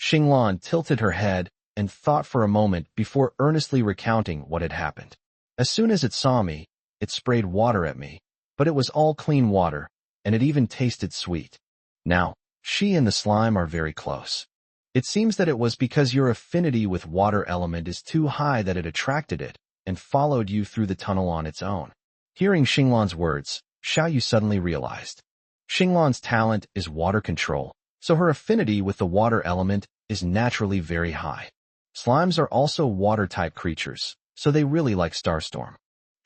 Xinglan tilted her head and thought for a moment before earnestly recounting what had happened. As soon as it saw me, it sprayed water at me, but it was all clean water, and it even tasted sweet. Now, she and the slime are very close. It seems that it was because your affinity with water element is too high that it attracted it and followed you through the tunnel on its own. Hearing Xinglan's words, Xiao Yu suddenly realized. Xinglan's talent is water control, so her affinity with the water element is naturally very high. Slimes are also water-type creatures, so they really like Starstorm.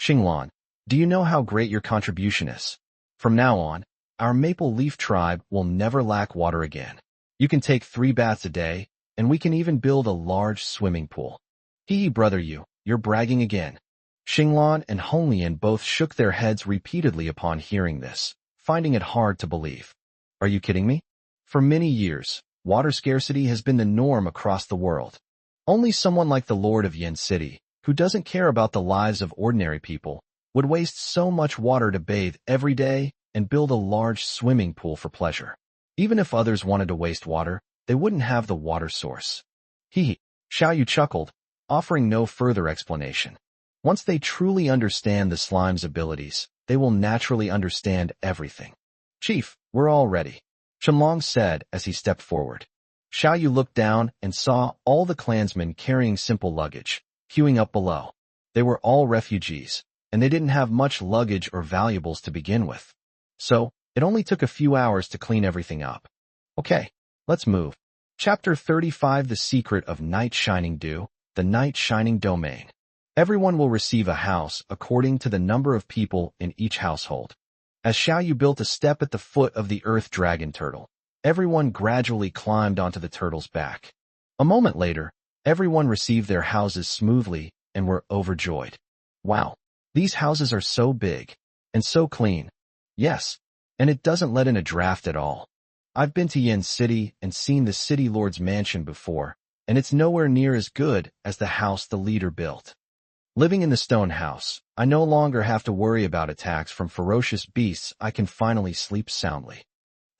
Xinglan, do you know how great your contribution is? From now on, our Maple Leaf tribe will never lack water again. You can take 3 baths a day, and we can even build a large swimming pool. Hee brother you're bragging again. Xinglan and Honglian both shook their heads repeatedly upon hearing this, finding it hard to believe. Are you kidding me? For many years, water scarcity has been the norm across the world. Only someone like the Lord of Yin City, who doesn't care about the lives of ordinary people, would waste so much water to bathe every day and build a large swimming pool for pleasure. Even if others wanted to waste water, they wouldn't have the water source. Xiao Yu chuckled, offering no further explanation. Once they truly understand the slime's abilities, they will naturally understand everything. Chief, we're all ready, Shenlong said as he stepped forward. Xiao Yu looked down and saw all the clansmen carrying simple luggage, queuing up below. They were all refugees, and they didn't have much luggage or valuables to begin with. So, it only took a few hours to clean everything up. Okay, let's move. Chapter 35 The Secret of Night Shining Dew, the Night Shining Domain. Everyone will receive a house according to the number of people in each household. As Xiao Yu built a step at the foot of the earth dragon turtle, everyone gradually climbed onto the turtle's back. A moment later, everyone received their houses smoothly and were overjoyed. Wow, these houses are so big and so clean. Yes, and it doesn't let in a draft at all. I've been to Yin City and seen the city lord's mansion before, and it's nowhere near as good as the house the leader built. Living in the stone house, I no longer have to worry about attacks from ferocious beasts. I can finally sleep soundly.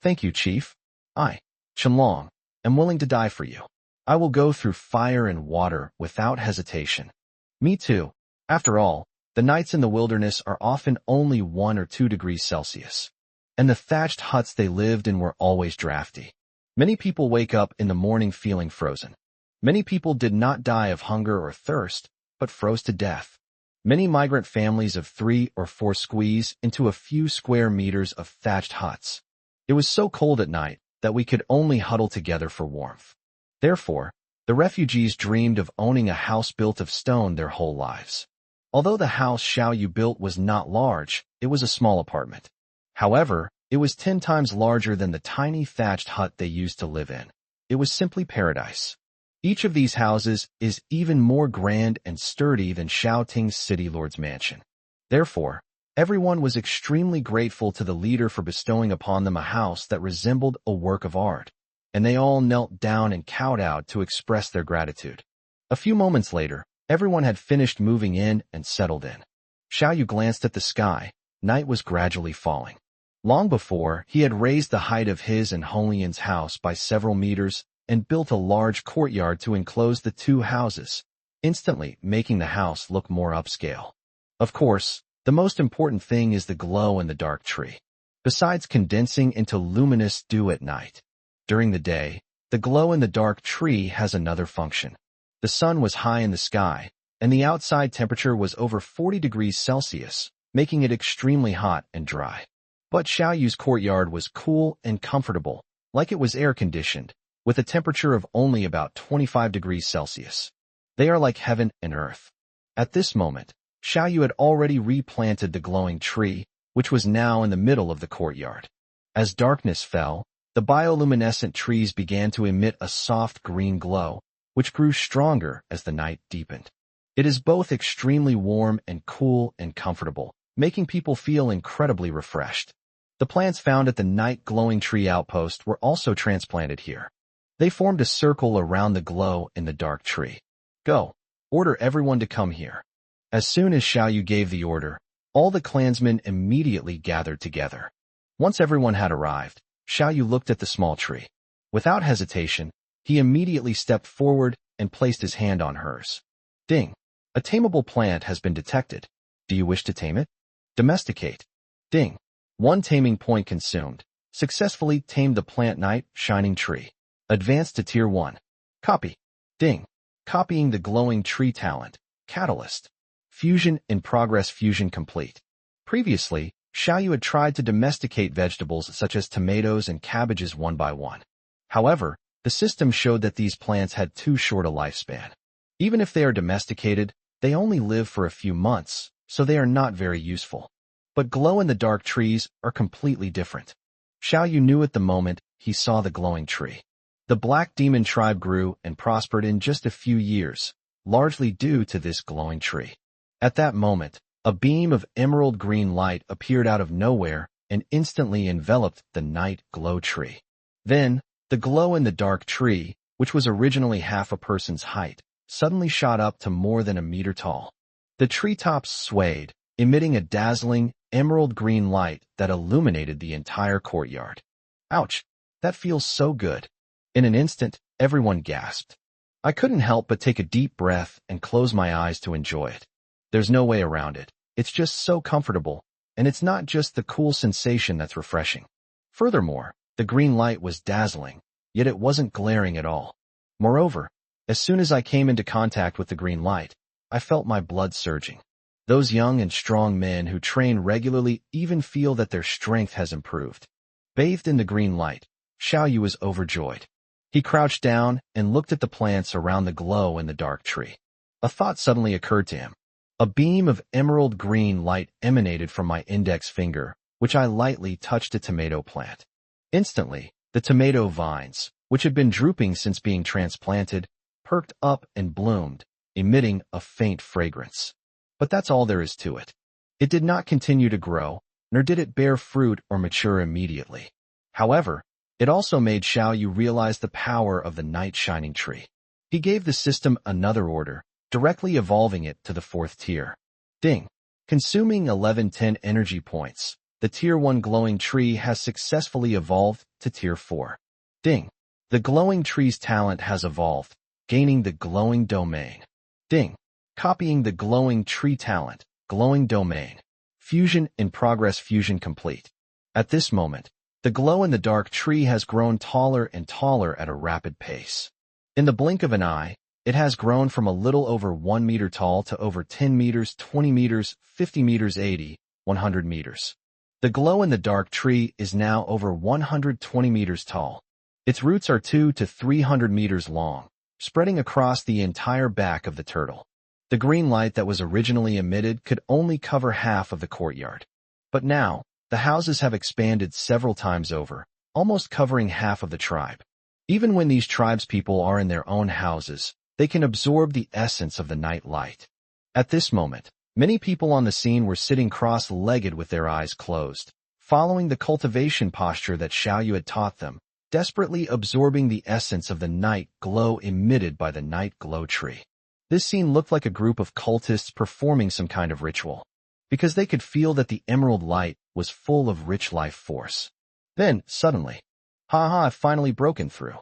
Thank you, Chief. I, Shenlong, am willing to die for you. I will go through fire and water without hesitation. Me too. After all, the nights in the wilderness are often only 1 or 2 degrees Celsius. And the thatched huts they lived in were always drafty. Many people wake up in the morning feeling frozen. Many people did not die of hunger or thirst, but froze to death. Many migrant families of 3 or 4 squeeze into a few square meters of thatched huts. It was so cold at night that we could only huddle together for warmth. Therefore, the refugees dreamed of owning a house built of stone their whole lives. Although the house Xiao Yu built was not large, it was a small apartment. However, it was 10 times larger than the tiny thatched hut they used to live in. It was simply paradise. Each of these houses is even more grand and sturdy than Xiaoting's city lord's mansion. Therefore, everyone was extremely grateful to the leader for bestowing upon them a house that resembled a work of art, and they all knelt down and kowtowed to express their gratitude. A few moments later, everyone had finished moving in and settled in. Xiao Yu glanced at the sky. Night was gradually falling. Long before, he had raised the height of his and Honglian's house by several meters and built a large courtyard to enclose the 2 houses, instantly making the house look more upscale. Of course, the most important thing is the glow-in-the-dark tree. Besides condensing into luminous dew at night, during the day, the glow-in-the-dark tree has another function. The sun was high in the sky, and the outside temperature was over 40 degrees Celsius, making it extremely hot and dry. But Xiao Yu's courtyard was cool and comfortable, like it was air-conditioned, with a temperature of only about 25 degrees Celsius. They are like heaven and earth. At this moment, Xiao Yu had already replanted the glowing tree, which was now in the middle of the courtyard. As darkness fell, the bioluminescent trees began to emit a soft green glow, which grew stronger as the night deepened. It is both extremely warm and cool and comfortable, making people feel incredibly refreshed. The plants found at the night glowing tree outpost were also transplanted here. They formed a circle around the glow in the dark tree. Go. Order everyone to come here. As soon as Xiao Yu gave the order, all the clansmen immediately gathered together. Once everyone had arrived, Xiao Yu looked at the small tree. Without hesitation, he immediately stepped forward and placed his hand on hers. Ding! A tameable plant has been detected. Do you wish to tame it? Domesticate. Ding! 1 taming point consumed. Successfully tamed the plant night shining tree. Advanced to Tier 1. Copy. Ding! Copying the glowing tree talent. Catalyst. Fusion in progress. Fusion complete. Previously, Xiao Yu had tried to domesticate vegetables such as tomatoes and cabbages one by one. However, the system showed that these plants had too short a lifespan. Even if they are domesticated, they only live for a few months, so they are not very useful. But glow-in-the-dark trees are completely different. Xiao Yu knew at the moment he saw the glowing tree. The Black Demon tribe grew and prospered in just a few years, largely due to this glowing tree. At that moment, a beam of emerald green light appeared out of nowhere and instantly enveloped the night glow tree. Then, the glow-in-the-dark tree, which was originally half a person's height, suddenly shot up to more than a meter tall. The treetops swayed, emitting a dazzling, emerald green light that illuminated the entire courtyard. Ouch! That feels so good. In an instant, everyone gasped. I couldn't help but take a deep breath and close my eyes to enjoy it. There's no way around it. It's just so comfortable, and it's not just the cool sensation that's refreshing. Furthermore, the green light was dazzling, yet it wasn't glaring at all. Moreover, as soon as I came into contact with the green light, I felt my blood surging. Those young and strong men who train regularly even feel that their strength has improved. Bathed in the green light, Xiao Yu was overjoyed. He crouched down and looked at the plants around the glow in the dark tree. A thought suddenly occurred to him. A beam of emerald green light emanated from my index finger, which I lightly touched a tomato plant. Instantly, the tomato vines, which had been drooping since being transplanted, perked up and bloomed, emitting a faint fragrance. But that's all there is to it. It did not continue to grow, nor did it bear fruit or mature immediately. However, it also made Xiao Yu realize the power of the night shining tree. He gave the system another order, directly evolving it to the 4th tier. Ding! Consuming 1110 energy points, the Tier 1 glowing tree has successfully evolved to Tier 4. Ding! The glowing tree's talent has evolved, gaining the glowing domain. Ding! Copying the glowing tree talent, glowing domain. Fusion in progress. Fusion complete. At this moment, the glow-in-the-dark tree has grown taller and taller at a rapid pace. In the blink of an eye, it has grown from a little over 1 meter tall to over 10 meters, 20 meters, 50 meters, 80, 100 meters. The glow-in-the-dark tree is now over 120 meters tall. Its roots are 200 to 300 meters long, spreading across the entire back of the turtle. The green light that was originally emitted could only cover half of the courtyard. But now, the houses have expanded several times over, almost covering half of the tribe. Even when these tribespeople are in their own houses, they can absorb the essence of the night light. At this moment, many people on the scene were sitting cross-legged with their eyes closed, following the cultivation posture that Xiao Yu had taught them, desperately absorbing the essence of the night glow emitted by the night glow tree. This scene looked like a group of cultists performing some kind of ritual, because they could feel that the emerald light was full of rich life force. Then, suddenly, I've finally broken through.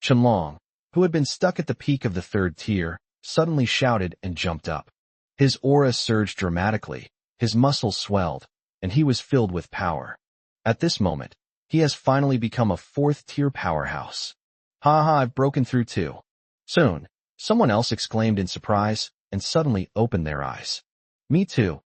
Chenlong, who had been stuck at the peak of the 3rd tier, suddenly shouted and jumped up. His aura surged dramatically, his muscles swelled, and he was filled with power. At this moment, he has finally become a 4th tier powerhouse. I've broken through too. Soon, someone else exclaimed in surprise and suddenly opened their eyes. Me too.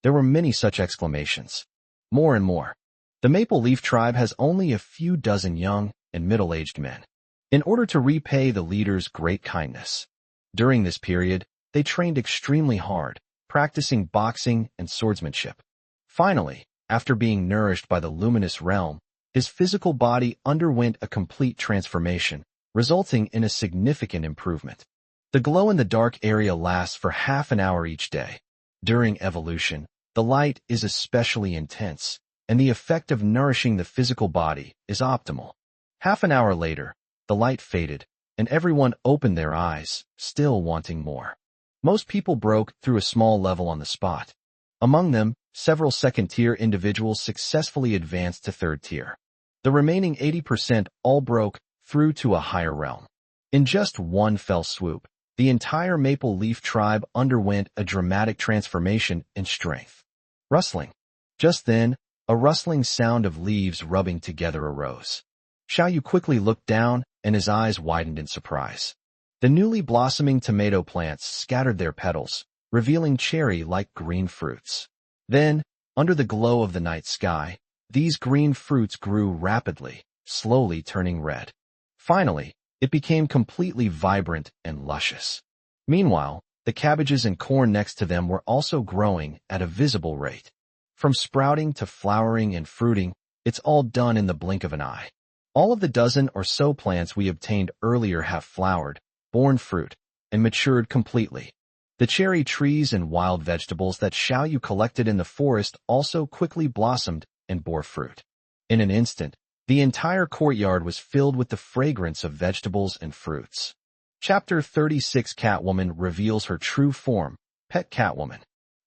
There were many such exclamations. More and more. The Maple Leaf tribe has only a few dozen young and middle-aged men. In order to repay the leader's great kindness. During this period, they trained extremely hard, practicing boxing and swordsmanship. Finally, After being nourished by the luminous realm, his physical body underwent a complete transformation, resulting in a significant improvement. The glow-in-the-dark area lasts for half an hour each day. During evolution, the light is especially intense, and the effect of nourishing the physical body is optimal. Half an hour later, the light faded, and everyone opened their eyes, still wanting more. Most people broke through a small level on the spot. Among them, several second-tier individuals successfully advanced to third tier. The remaining 80% all broke through to a higher realm. In just one fell swoop, the entire Maple Leaf tribe underwent a dramatic transformation in strength. Rustling. Just then, a rustling sound of leaves rubbing together arose. Xiao Yu quickly looked down, and his eyes widened in surprise. The newly blossoming tomato plants scattered their petals, revealing cherry-like green fruits. Then, under the glow of the night sky, these green fruits grew rapidly, slowly turning red. Finally, it became completely vibrant and luscious. Meanwhile, the cabbages and corn next to them were also growing at a visible rate. From sprouting to flowering and fruiting, it's all done in the blink of an eye. All of the dozen or so plants we obtained earlier have flowered, borne fruit, and matured completely. The cherry trees and wild vegetables that Xiao Yu collected in the forest also quickly blossomed and bore fruit. In an instant, the entire courtyard was filled with the fragrance of vegetables and fruits. Chapter 36 Catwoman reveals her true form, Pet Catwoman.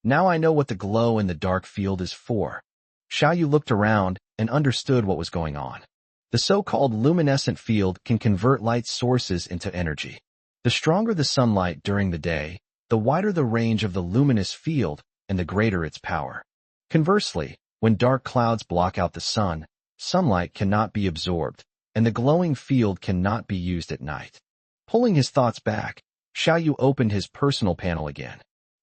Now I know what the glow in the dark field is for. Xiao Yu looked around and understood what was going on. The so-called luminescent field can convert light sources into energy. The stronger the sunlight during the day, the wider the range of the luminous field and the greater its power. Conversely, when dark clouds block out the sun, sunlight cannot be absorbed, and the glowing field cannot be used at night. Pulling his thoughts back, Xiao Yu opened his personal panel again.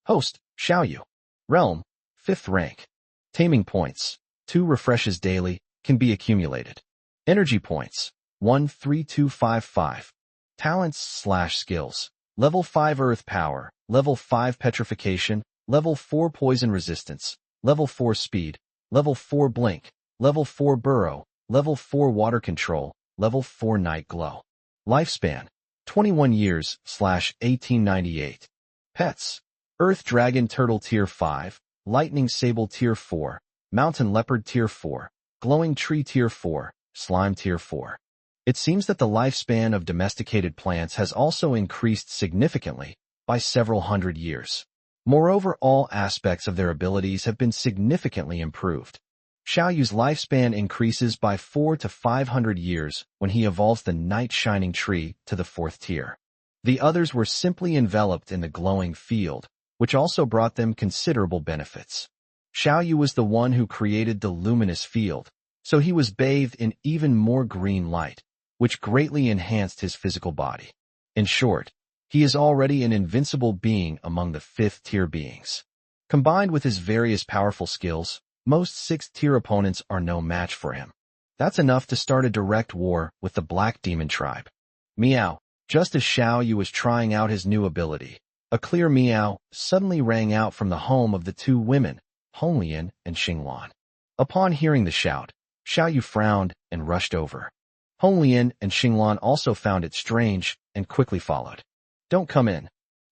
Host, Xiao Yu. Realm, 5th rank. Taming points, 2 refreshes daily, can be accumulated. Energy points, 13255. Talents/skills, level 5 earth power, level 5 petrification, level 4 poison resistance, level 4 speed, level 4 blink, level 4 burrow, level 4 water control, level 4 night glow. Lifespan, 21 years/1898. Pets, Earth Dragon Turtle Tier 5, Lightning Sable Tier 4, Mountain Leopard Tier 4, Glowing Tree Tier 4, Slime Tier 4. It seems that the lifespan of domesticated plants has also increased significantly by several hundred years. Moreover, all aspects of their abilities have been significantly improved. Xiao Yu's lifespan increases by 400 to 500 years when he evolves the Night Shining Tree to the 4th tier. The others were simply enveloped in the glowing field, which also brought them considerable benefits. Xiao Yu was the one who created the luminous field, so he was bathed in even more green light, which greatly enhanced his physical body. In short, he is already an invincible being among the 5th tier beings. Combined with his various powerful skills, most 6th tier opponents are no match for him. That's enough to start a direct war with the Black Demon tribe. Meow. Just as Xiao Yu was trying out his new ability, a clear meow suddenly rang out from the home of the 2 women, Honglian and Xinglan. Upon hearing the shout, Xiao Yu frowned and rushed over. Honglian and Xinglan also found it strange and quickly followed. Don't come in.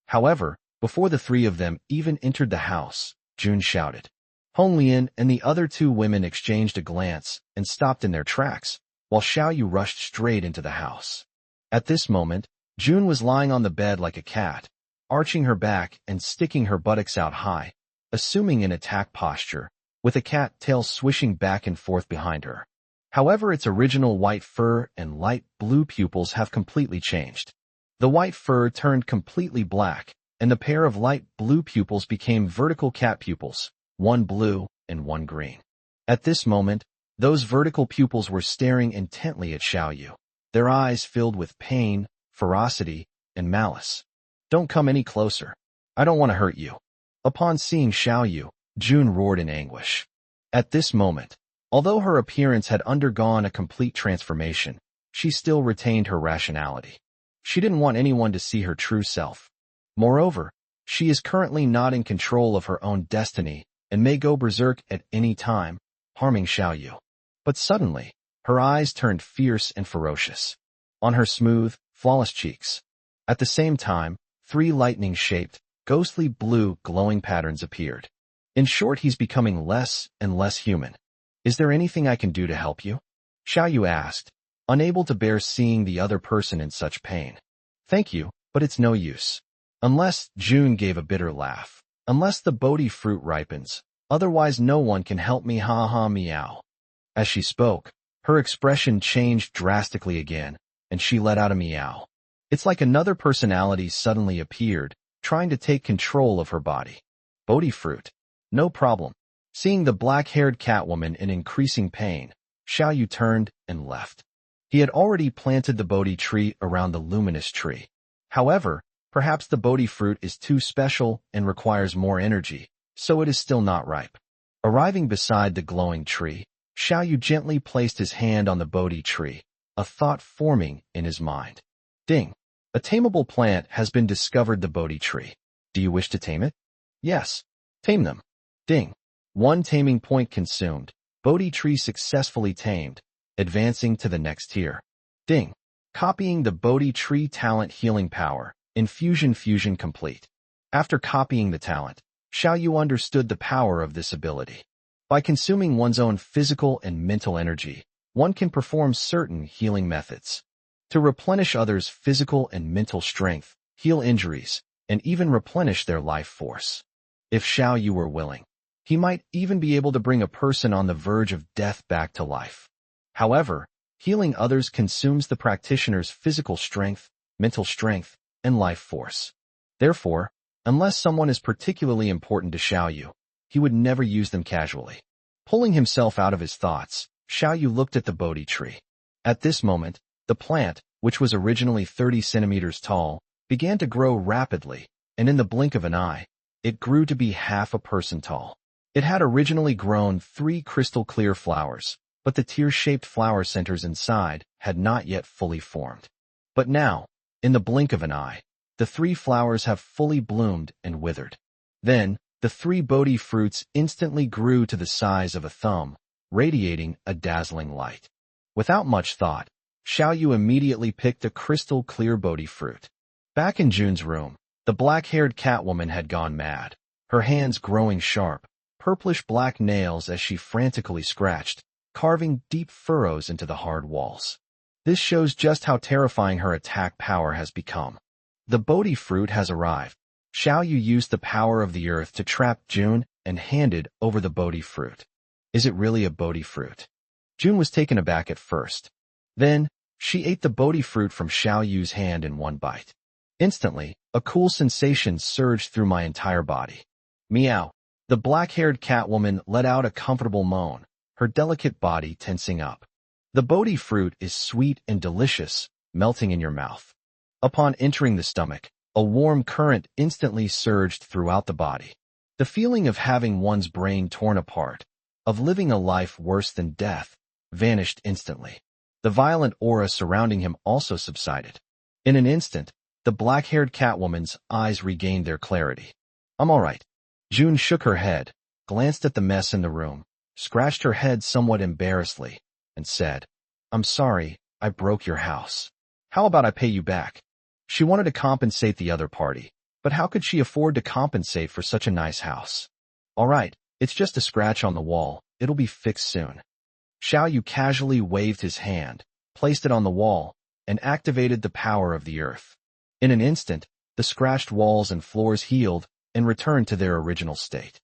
However, before the 3 of them even entered the house, Jun shouted. Honglian and the other 2 women exchanged a glance and stopped in their tracks, while Xiao Yu rushed straight into the house. At this moment, Jun was lying on the bed like a cat, arching her back and sticking her buttocks out high, assuming an attack posture, with a cat tail swishing back and forth behind her. However, its original white fur and light blue pupils have completely changed. The white fur turned completely black, and the pair of light blue pupils became vertical cat pupils, one blue and one green. At this moment, those vertical pupils were staring intently at Xiao Yu, their eyes filled with pain, ferocity, and malice. Don't come any closer. I don't want to hurt you. Upon seeing Xiao Yu, Jun roared in anguish. At this moment, although her appearance had undergone a complete transformation, she still retained her rationality. She didn't want anyone to see her true self. Moreover, she is currently not in control of her own destiny and may go berserk at any time, harming Xiao Yu. But suddenly, her eyes turned fierce and ferocious. On her smooth, flawless cheeks. At the same time, 3 lightning-shaped, ghostly blue glowing patterns appeared. In short, he's becoming less and less human. Is there anything I can do to help you? Xiao Yu asked, unable to bear seeing the other person in such pain. Thank you, but it's no use. Unless, June gave a bitter laugh. Unless the Bodhi fruit ripens, otherwise no one can help me, ha ha meow. As she spoke, her expression changed drastically again, and she let out a meow. It's like another personality suddenly appeared, trying to take control of her body. Bodhi fruit. No problem. Seeing the black-haired Catwoman in increasing pain, Xiao Yu turned and left. He had already planted the Bodhi tree around the luminous tree. However, perhaps the Bodhi fruit is too special and requires more energy, so it is still not ripe. Arriving beside the glowing tree, Xiao Yu gently placed his hand on the Bodhi tree, a thought forming in his mind. Ding! A tameable plant has been discovered, the Bodhi tree. Do you wish to tame it? Yes. Tame them. Ding! 1 taming point consumed. Bodhi tree successfully tamed, advancing to the next tier. Ding! Copying the Bodhi tree talent healing power. Infusion fusion complete. After copying the talent, Xiao Yu understood the power of this ability. By consuming one's own physical and mental energy, one can perform certain healing methods. To replenish others' physical and mental strength, heal injuries, and even replenish their life force. If Xiao Yu were willing, he might even be able to bring a person on the verge of death back to life. However, healing others consumes the practitioner's physical strength, mental strength, and life force. Therefore, unless someone is particularly important to Xiao Yu, he would never use them casually. Pulling himself out of his thoughts, Xiao Yu looked at the Bodhi tree. At this moment, the plant, which was originally 30 centimeters tall, began to grow rapidly, and in the blink of an eye, it grew to be half a person tall. It had originally grown 3 crystal-clear flowers, but the tear-shaped flower centers inside had not yet fully formed. But now, in the blink of an eye, the 3 flowers have fully bloomed and withered. Then, the 3 Bodhi fruits instantly grew to the size of a thumb, radiating a dazzling light. Without much thought, Xiao Yu immediately picked a crystal-clear Bodhi fruit. Back in June's room, the black-haired Catwoman had gone mad, her hands growing sharp, purplish-black nails as she frantically scratched, carving deep furrows into the hard walls. This shows just how terrifying her attack power has become. The Bodhi fruit has arrived. Xiao Yu used the power of the earth to trap June and handed over the Bodhi fruit. Is it really a Bodhi fruit? June was taken aback at first. Then, she ate the Bodhi fruit from Xiao Yu's hand in one bite. Instantly, a cool sensation surged through my entire body. Meow. The black-haired Catwoman let out a comfortable moan, her delicate body tensing up. The Bodhi fruit is sweet and delicious, melting in your mouth. Upon entering the stomach, a warm current instantly surged throughout the body. The feeling of having one's brain torn apart, of living a life worse than death, vanished instantly. The violent aura surrounding him also subsided. In an instant, the black-haired Catwoman's eyes regained their clarity. I'm all right. June shook her head, glanced at the mess in the room, scratched her head somewhat embarrassedly, and said, I'm sorry, I broke your house. How about I pay you back? She wanted to compensate the other party, but how could she afford to compensate for such a nice house? All right, it's just a scratch on the wall, it'll be fixed soon. Xiao Yu casually waved his hand, placed it on the wall, and activated the power of the earth. In an instant, the scratched walls and floors healed and returned to their original state.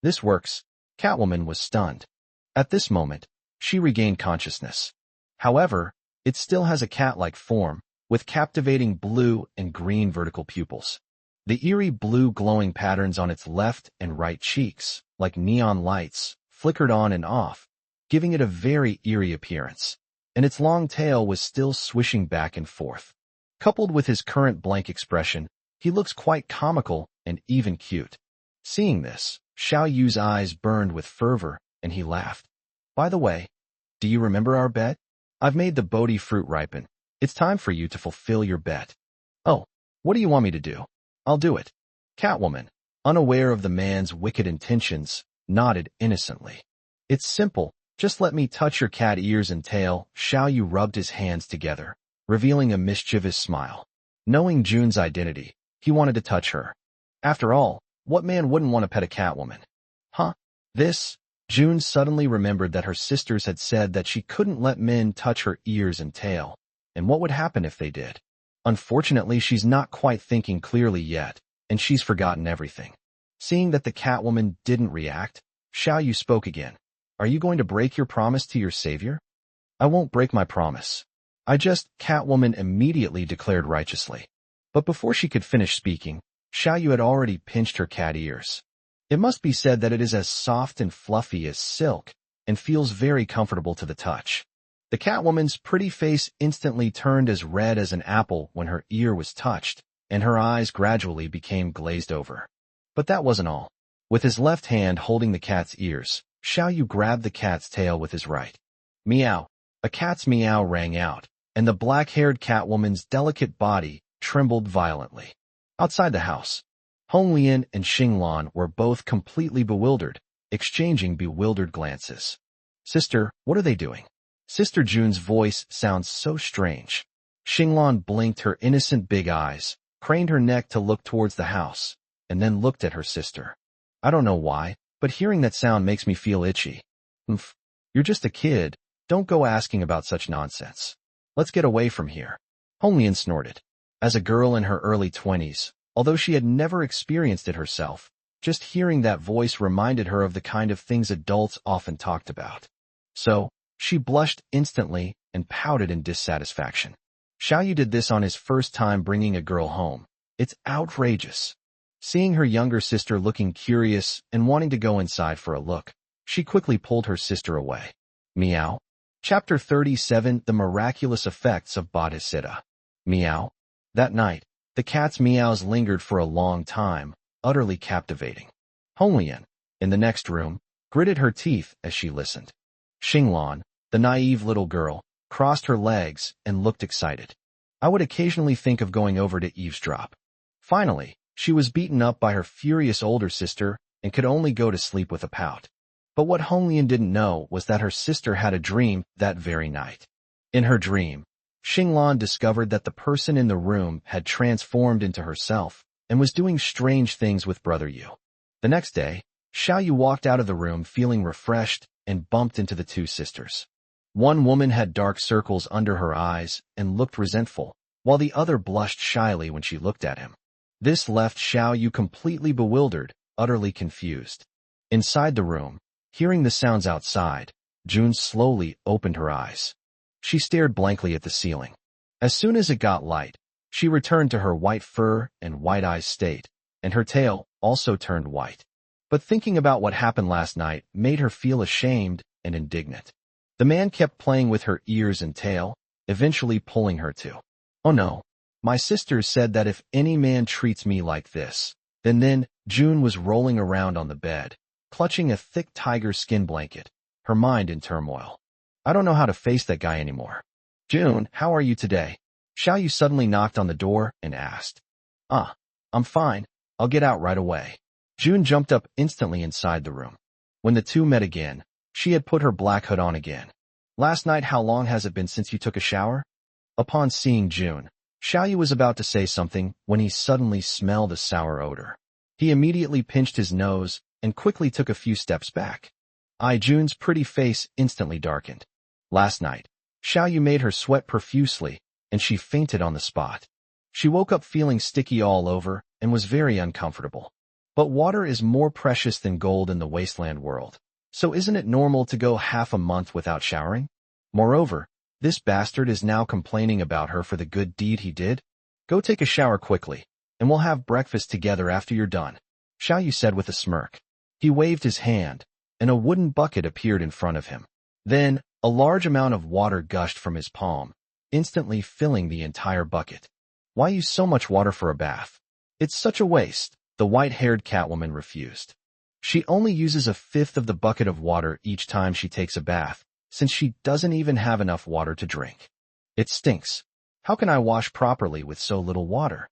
This works. Catwoman was stunned. At this moment, she regained consciousness. However, it still has a cat-like form, with captivating blue and green vertical pupils. The eerie blue glowing patterns on its left and right cheeks, like neon lights, flickered on and off, giving it a very eerie appearance. And its long tail was still swishing back and forth. Coupled with his current blank expression, he looks quite comical and even cute. Seeing this, Xiao Yu's eyes burned with fervor, and he laughed. By the way, do you remember our bet? I've made the Bodhi fruit ripen. It's time for you to fulfill your bet. Oh, what do you want me to do? I'll do it. Catwoman, unaware of the man's wicked intentions, nodded innocently. It's simple, Just let me touch your cat ears and tail. Xiao Yu rubbed his hands together, revealing a mischievous smile. Knowing June's identity, he wanted to touch her. After all, what man wouldn't want to pet a catwoman? Huh? This? June suddenly remembered that her sisters had said that she couldn't let men touch her ears and tail. And what would happen if they did? Unfortunately, she's not quite thinking clearly yet, and she's forgotten everything. Seeing that the Catwoman didn't react, Xiao Yu spoke again. Are you going to break your promise to your savior? I won't break my promise. Catwoman immediately declared righteously. But before she could finish speaking, Xiao Yu had already pinched her cat ears. It must be said that it is as soft and fluffy as silk, and feels very comfortable to the touch. The Catwoman's pretty face instantly turned as red as an apple when her ear was touched, and her eyes gradually became glazed over. But that wasn't all. With his left hand holding the cat's ears, Xiao Yu grabbed the cat's tail with his right. Meow. A cat's meow rang out, and the black-haired Catwoman's delicate body trembled violently. Outside the house, Hong Lian and Xinglan were both completely bewildered, exchanging bewildered glances. Sister, what are they doing? Sister June's voice sounds so strange. Xinglan blinked her innocent big eyes, craned her neck to look towards the house, and then looked at her sister. I don't know why, but hearing that sound makes me feel itchy. Oomph. You're just a kid. Don't go asking about such nonsense. Let's get away from here. Hong Lian snorted. As a girl in her early 20s, although she had never experienced it herself, just hearing that voice reminded her of the kind of things adults often talked about. So, she blushed instantly and pouted in dissatisfaction. Xiao Yu did this on his first time bringing a girl home. It's outrageous. Seeing her younger sister looking curious and wanting to go inside for a look, she quickly pulled her sister away. Meow. Chapter 37, The Miraculous Effects of Bodhisattva. Meow. That night, the cat's meows lingered for a long time, utterly captivating. Hong Lian, in the next room, gritted her teeth as she listened. Xinglan, the naive little girl, crossed her legs and looked excited. I would occasionally think of going over to eavesdrop. Finally, she was beaten up by her furious older sister and could only go to sleep with a pout. But what Hong Lian didn't know was that her sister had a dream that very night. In her dream, Xinglan discovered that the person in the room had transformed into herself and was doing strange things with Brother Yu. The next day, Xiao Yu walked out of the room feeling refreshed and bumped into the two sisters. One woman had dark circles under her eyes and looked resentful, while the other blushed shyly when she looked at him. This left Xiao Yu completely bewildered, utterly confused. Inside the room, hearing the sounds outside, June slowly opened her eyes. She stared blankly at the ceiling. As soon as it got light, she returned to her white fur and white eyes state, and her tail also turned white. But thinking about what happened last night made her feel ashamed and indignant. The man kept playing with her ears and tail, eventually pulling her to. Oh no. My sisters said that if any man treats me like this, then June was rolling around on the bed, clutching a thick tiger skin blanket, her mind in turmoil. I don't know how to face that guy anymore. June, how are you today? Xiao Yu suddenly knocked on the door and asked. I'm fine. I'll get out right away. June jumped up instantly inside the room. When the two met again, she had put her black hood on again. Last night, how long has it been since you took a shower? Upon seeing June, Xiao Yu was about to say something when he suddenly smelled a sour odor. He immediately pinched his nose and quickly took a few steps back. June's pretty face instantly darkened. Last night, Xiao Yu made her sweat profusely, and she fainted on the spot. She woke up feeling sticky all over and was very uncomfortable. But water is more precious than gold in the Wasteland world, so isn't it normal to go half a month without showering? Moreover, this bastard is now complaining about her for the good deed he did. Go take a shower quickly, and we'll have breakfast together after you're done, Xiao Yu said with a smirk. He waved his hand, and a wooden bucket appeared in front of him. Then, a large amount of water gushed from his palm, instantly filling the entire bucket. Why use so much water for a bath? It's such a waste, the white-haired Catwoman refused. She only uses a fifth of the bucket of water each time she takes a bath, since she doesn't even have enough water to drink. It stinks. How can I wash properly with so little water?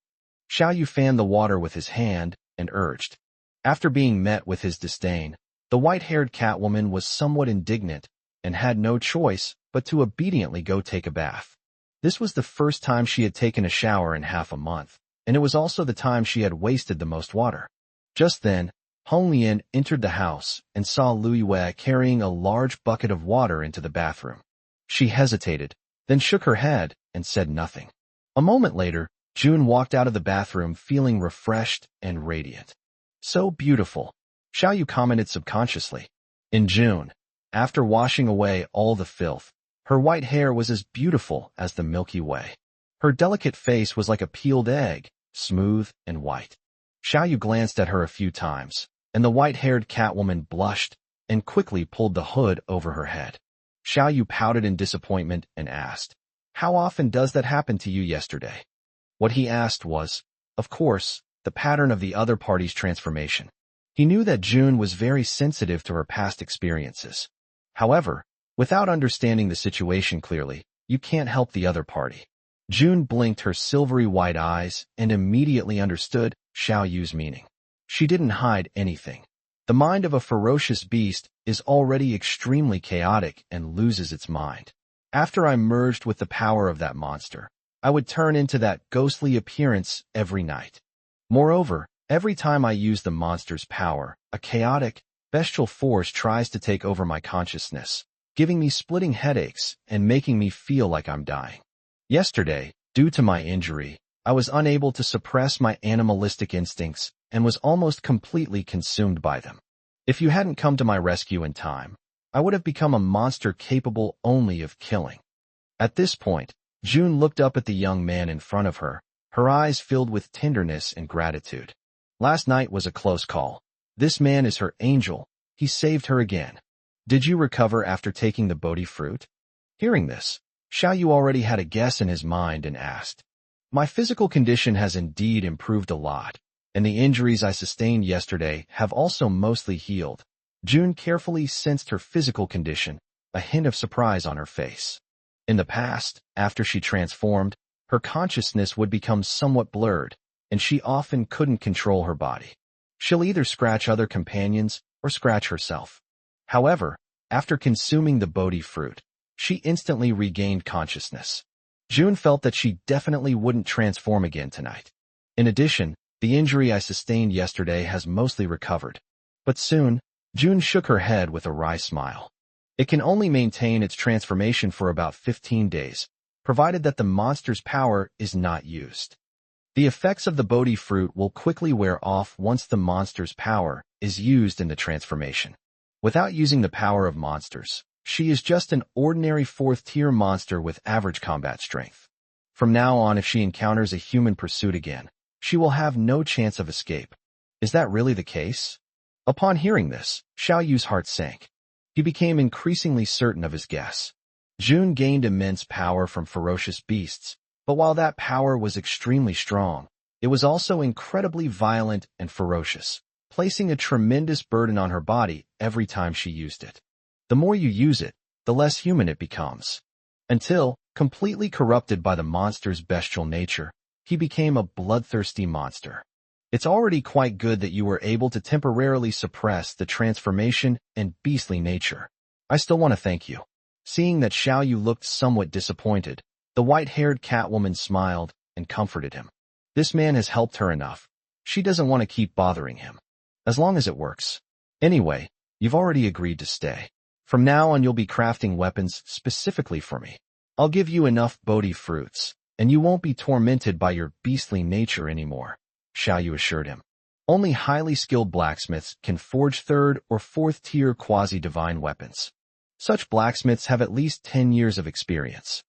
Xiao Yu fanned the water with his hand and urged. After being met with his disdain, the white-haired Catwoman was somewhat indignant and had no choice but to obediently go take a bath. This was the first time she had taken a shower in half a month, and it was also the time she had wasted the most water. Just then, Hong Lian entered the house and saw Lu Yue carrying a large bucket of water into the bathroom. She hesitated, then shook her head and said nothing. A moment later, June walked out of the bathroom feeling refreshed and radiant. So beautiful, Xiao Yu commented subconsciously. In June, after washing away all the filth, her white hair was as beautiful as the Milky Way. Her delicate face was like a peeled egg, smooth and white. Xiao Yu glanced at her a few times, and the white-haired Catwoman blushed and quickly pulled the hood over her head. Xiao Yu pouted in disappointment and asked, "How often does that happen to you yesterday?" What he asked was, of course, the pattern of the other party's transformation. He knew that June was very sensitive to her past experiences. However, without understanding the situation clearly, you can't help the other party. June blinked her silvery white eyes and immediately understood Xiao Yu's meaning. She didn't hide anything. The mind of a ferocious beast is already extremely chaotic and loses its mind. After I merged with the power of that monster, I would turn into that ghostly appearance every night. Moreover, every time I use the monster's power, a chaotic, bestial force tries to take over my consciousness, giving me splitting headaches and making me feel like I'm dying. Yesterday, due to my injury, I was unable to suppress my animalistic instincts and was almost completely consumed by them. If you hadn't come to my rescue in time, I would have become a monster capable only of killing. At this point, June looked up at the young man in front of her, her eyes filled with tenderness and gratitude. Last night was a close call. This man is her angel. He saved her again. Did you recover after taking the Bodhi fruit? Hearing this, Xiao Yu already had a guess in his mind and asked, "My physical condition has indeed improved a lot, and the injuries I sustained yesterday have also mostly healed." June carefully sensed her physical condition, a hint of surprise on her face. In the past, after she transformed, her consciousness would become somewhat blurred, and she often couldn't control her body. She'll either scratch other companions or scratch herself. However, after consuming the Bodhi fruit, she instantly regained consciousness. June felt that she definitely wouldn't transform again tonight. In addition, the injury I sustained yesterday has mostly recovered. But soon, June shook her head with a wry smile. It can only maintain its transformation for about 15 days, provided that the monster's power is not used. The effects of the Bodhi fruit will quickly wear off once the monster's power is used in the transformation. Without using the power of monsters, she is just an ordinary 4th-tier monster with average combat strength. From now on, if she encounters a human pursuit again, she will have no chance of escape. Is that really the case? Upon hearing this, Xiao Yu's heart sank. He became increasingly certain of his guess. June gained immense power from ferocious beasts, but while that power was extremely strong, it was also incredibly violent and ferocious, placing a tremendous burden on her body every time she used it. The more you use it, the less human it becomes. Until, completely corrupted by the monster's bestial nature, he became a bloodthirsty monster. It's already quite good that you were able to temporarily suppress the transformation and beastly nature. I still want to thank you. Seeing that Xiao Yu looked somewhat disappointed, the white-haired Catwoman smiled and comforted him. This man has helped her enough. She doesn't want to keep bothering him. As long as it works. Anyway, you've already agreed to stay. From now on, you'll be crafting weapons specifically for me. I'll give you enough Bodhi fruits, and you won't be tormented by your beastly nature anymore, Xiao Yu assured him. Only highly skilled blacksmiths can forge 3rd or 4th-tier quasi-divine weapons. Such blacksmiths have at least 10 years of experience.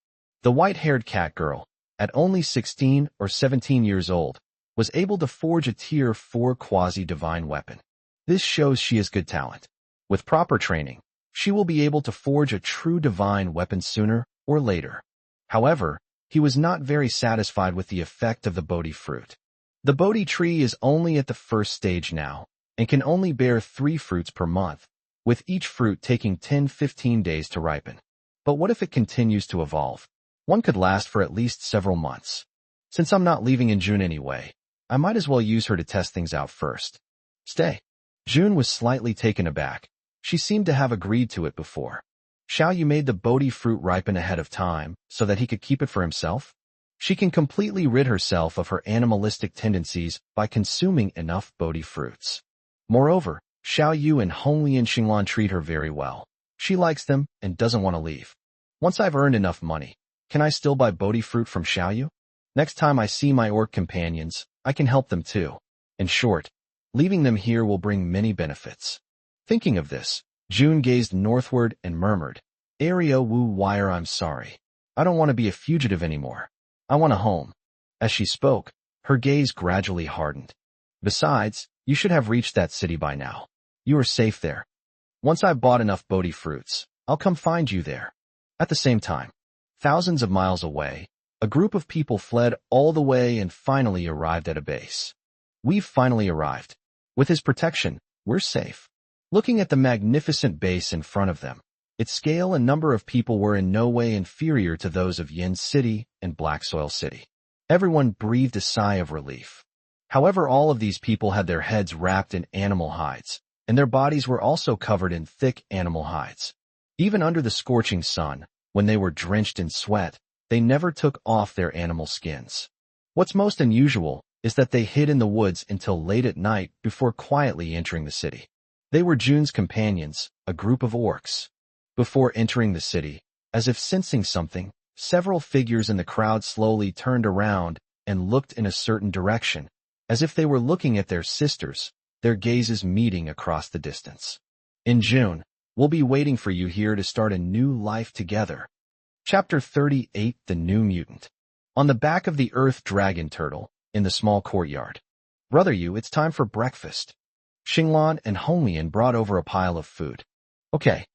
The white-haired cat girl, at only 16 or 17 years old, was able to forge a Tier 4 quasi-divine weapon. This shows she has good talent. With proper training, she will be able to forge a true divine weapon sooner or later. However, he was not very satisfied with the effect of the Bodhi fruit. The Bodhi tree is only at the 1st stage now, and can only bear 3 fruits per month, with each fruit taking 10-15 days to ripen. But what if it continues to evolve? One could last for at least several months. Since I'm not leaving in June anyway, I might as well use her to test things out first. Stay. June was slightly taken aback. She seemed to have agreed to it before. Xiao Yu made the Bodhi fruit ripen ahead of time so that he could keep it for himself? She can completely rid herself of her animalistic tendencies by consuming enough Bodhi fruits. Moreover, Xiao Yu and Hongli and Xinglan treat her very well. She likes them and doesn't want to leave. Once I've earned enough money, can I still buy Bodhi fruit from Xiao Yu? Next time I see my orc companions, I can help them too. In short, leaving them here will bring many benefits. Thinking of this, June gazed northward and murmured, Ario Wu Wire, I'm sorry. I don't want to be a fugitive anymore. I want a home. As she spoke, her gaze gradually hardened. Besides, you should have reached that city by now. You are safe there. Once I've bought enough Bodhi fruits, I'll come find you there. At the same time, thousands of miles away, a group of people fled all the way and finally arrived at a base. We've finally arrived. With his protection, we're safe. Looking at the magnificent base in front of them, its scale and number of people were in no way inferior to those of Yin City and Black Soil City. Everyone breathed a sigh of relief. However, all of these people had their heads wrapped in animal hides, and their bodies were also covered in thick animal hides. Even under the scorching sun, when they were drenched in sweat, they never took off their animal skins. What's most unusual is that they hid in the woods until late at night before quietly entering the city. They were June's companions, a group of orcs. Before entering the city, as if sensing something, several figures in the crowd slowly turned around and looked in a certain direction, as if they were looking at their sisters, their gazes meeting across the distance. In June, we'll be waiting for you here to start a new life together. Chapter 38, The New Mutant. On the back of the earth dragon turtle, in the small courtyard. Brother Yu, it's time for breakfast. Xinglan and Honglian brought over a pile of food. Okay.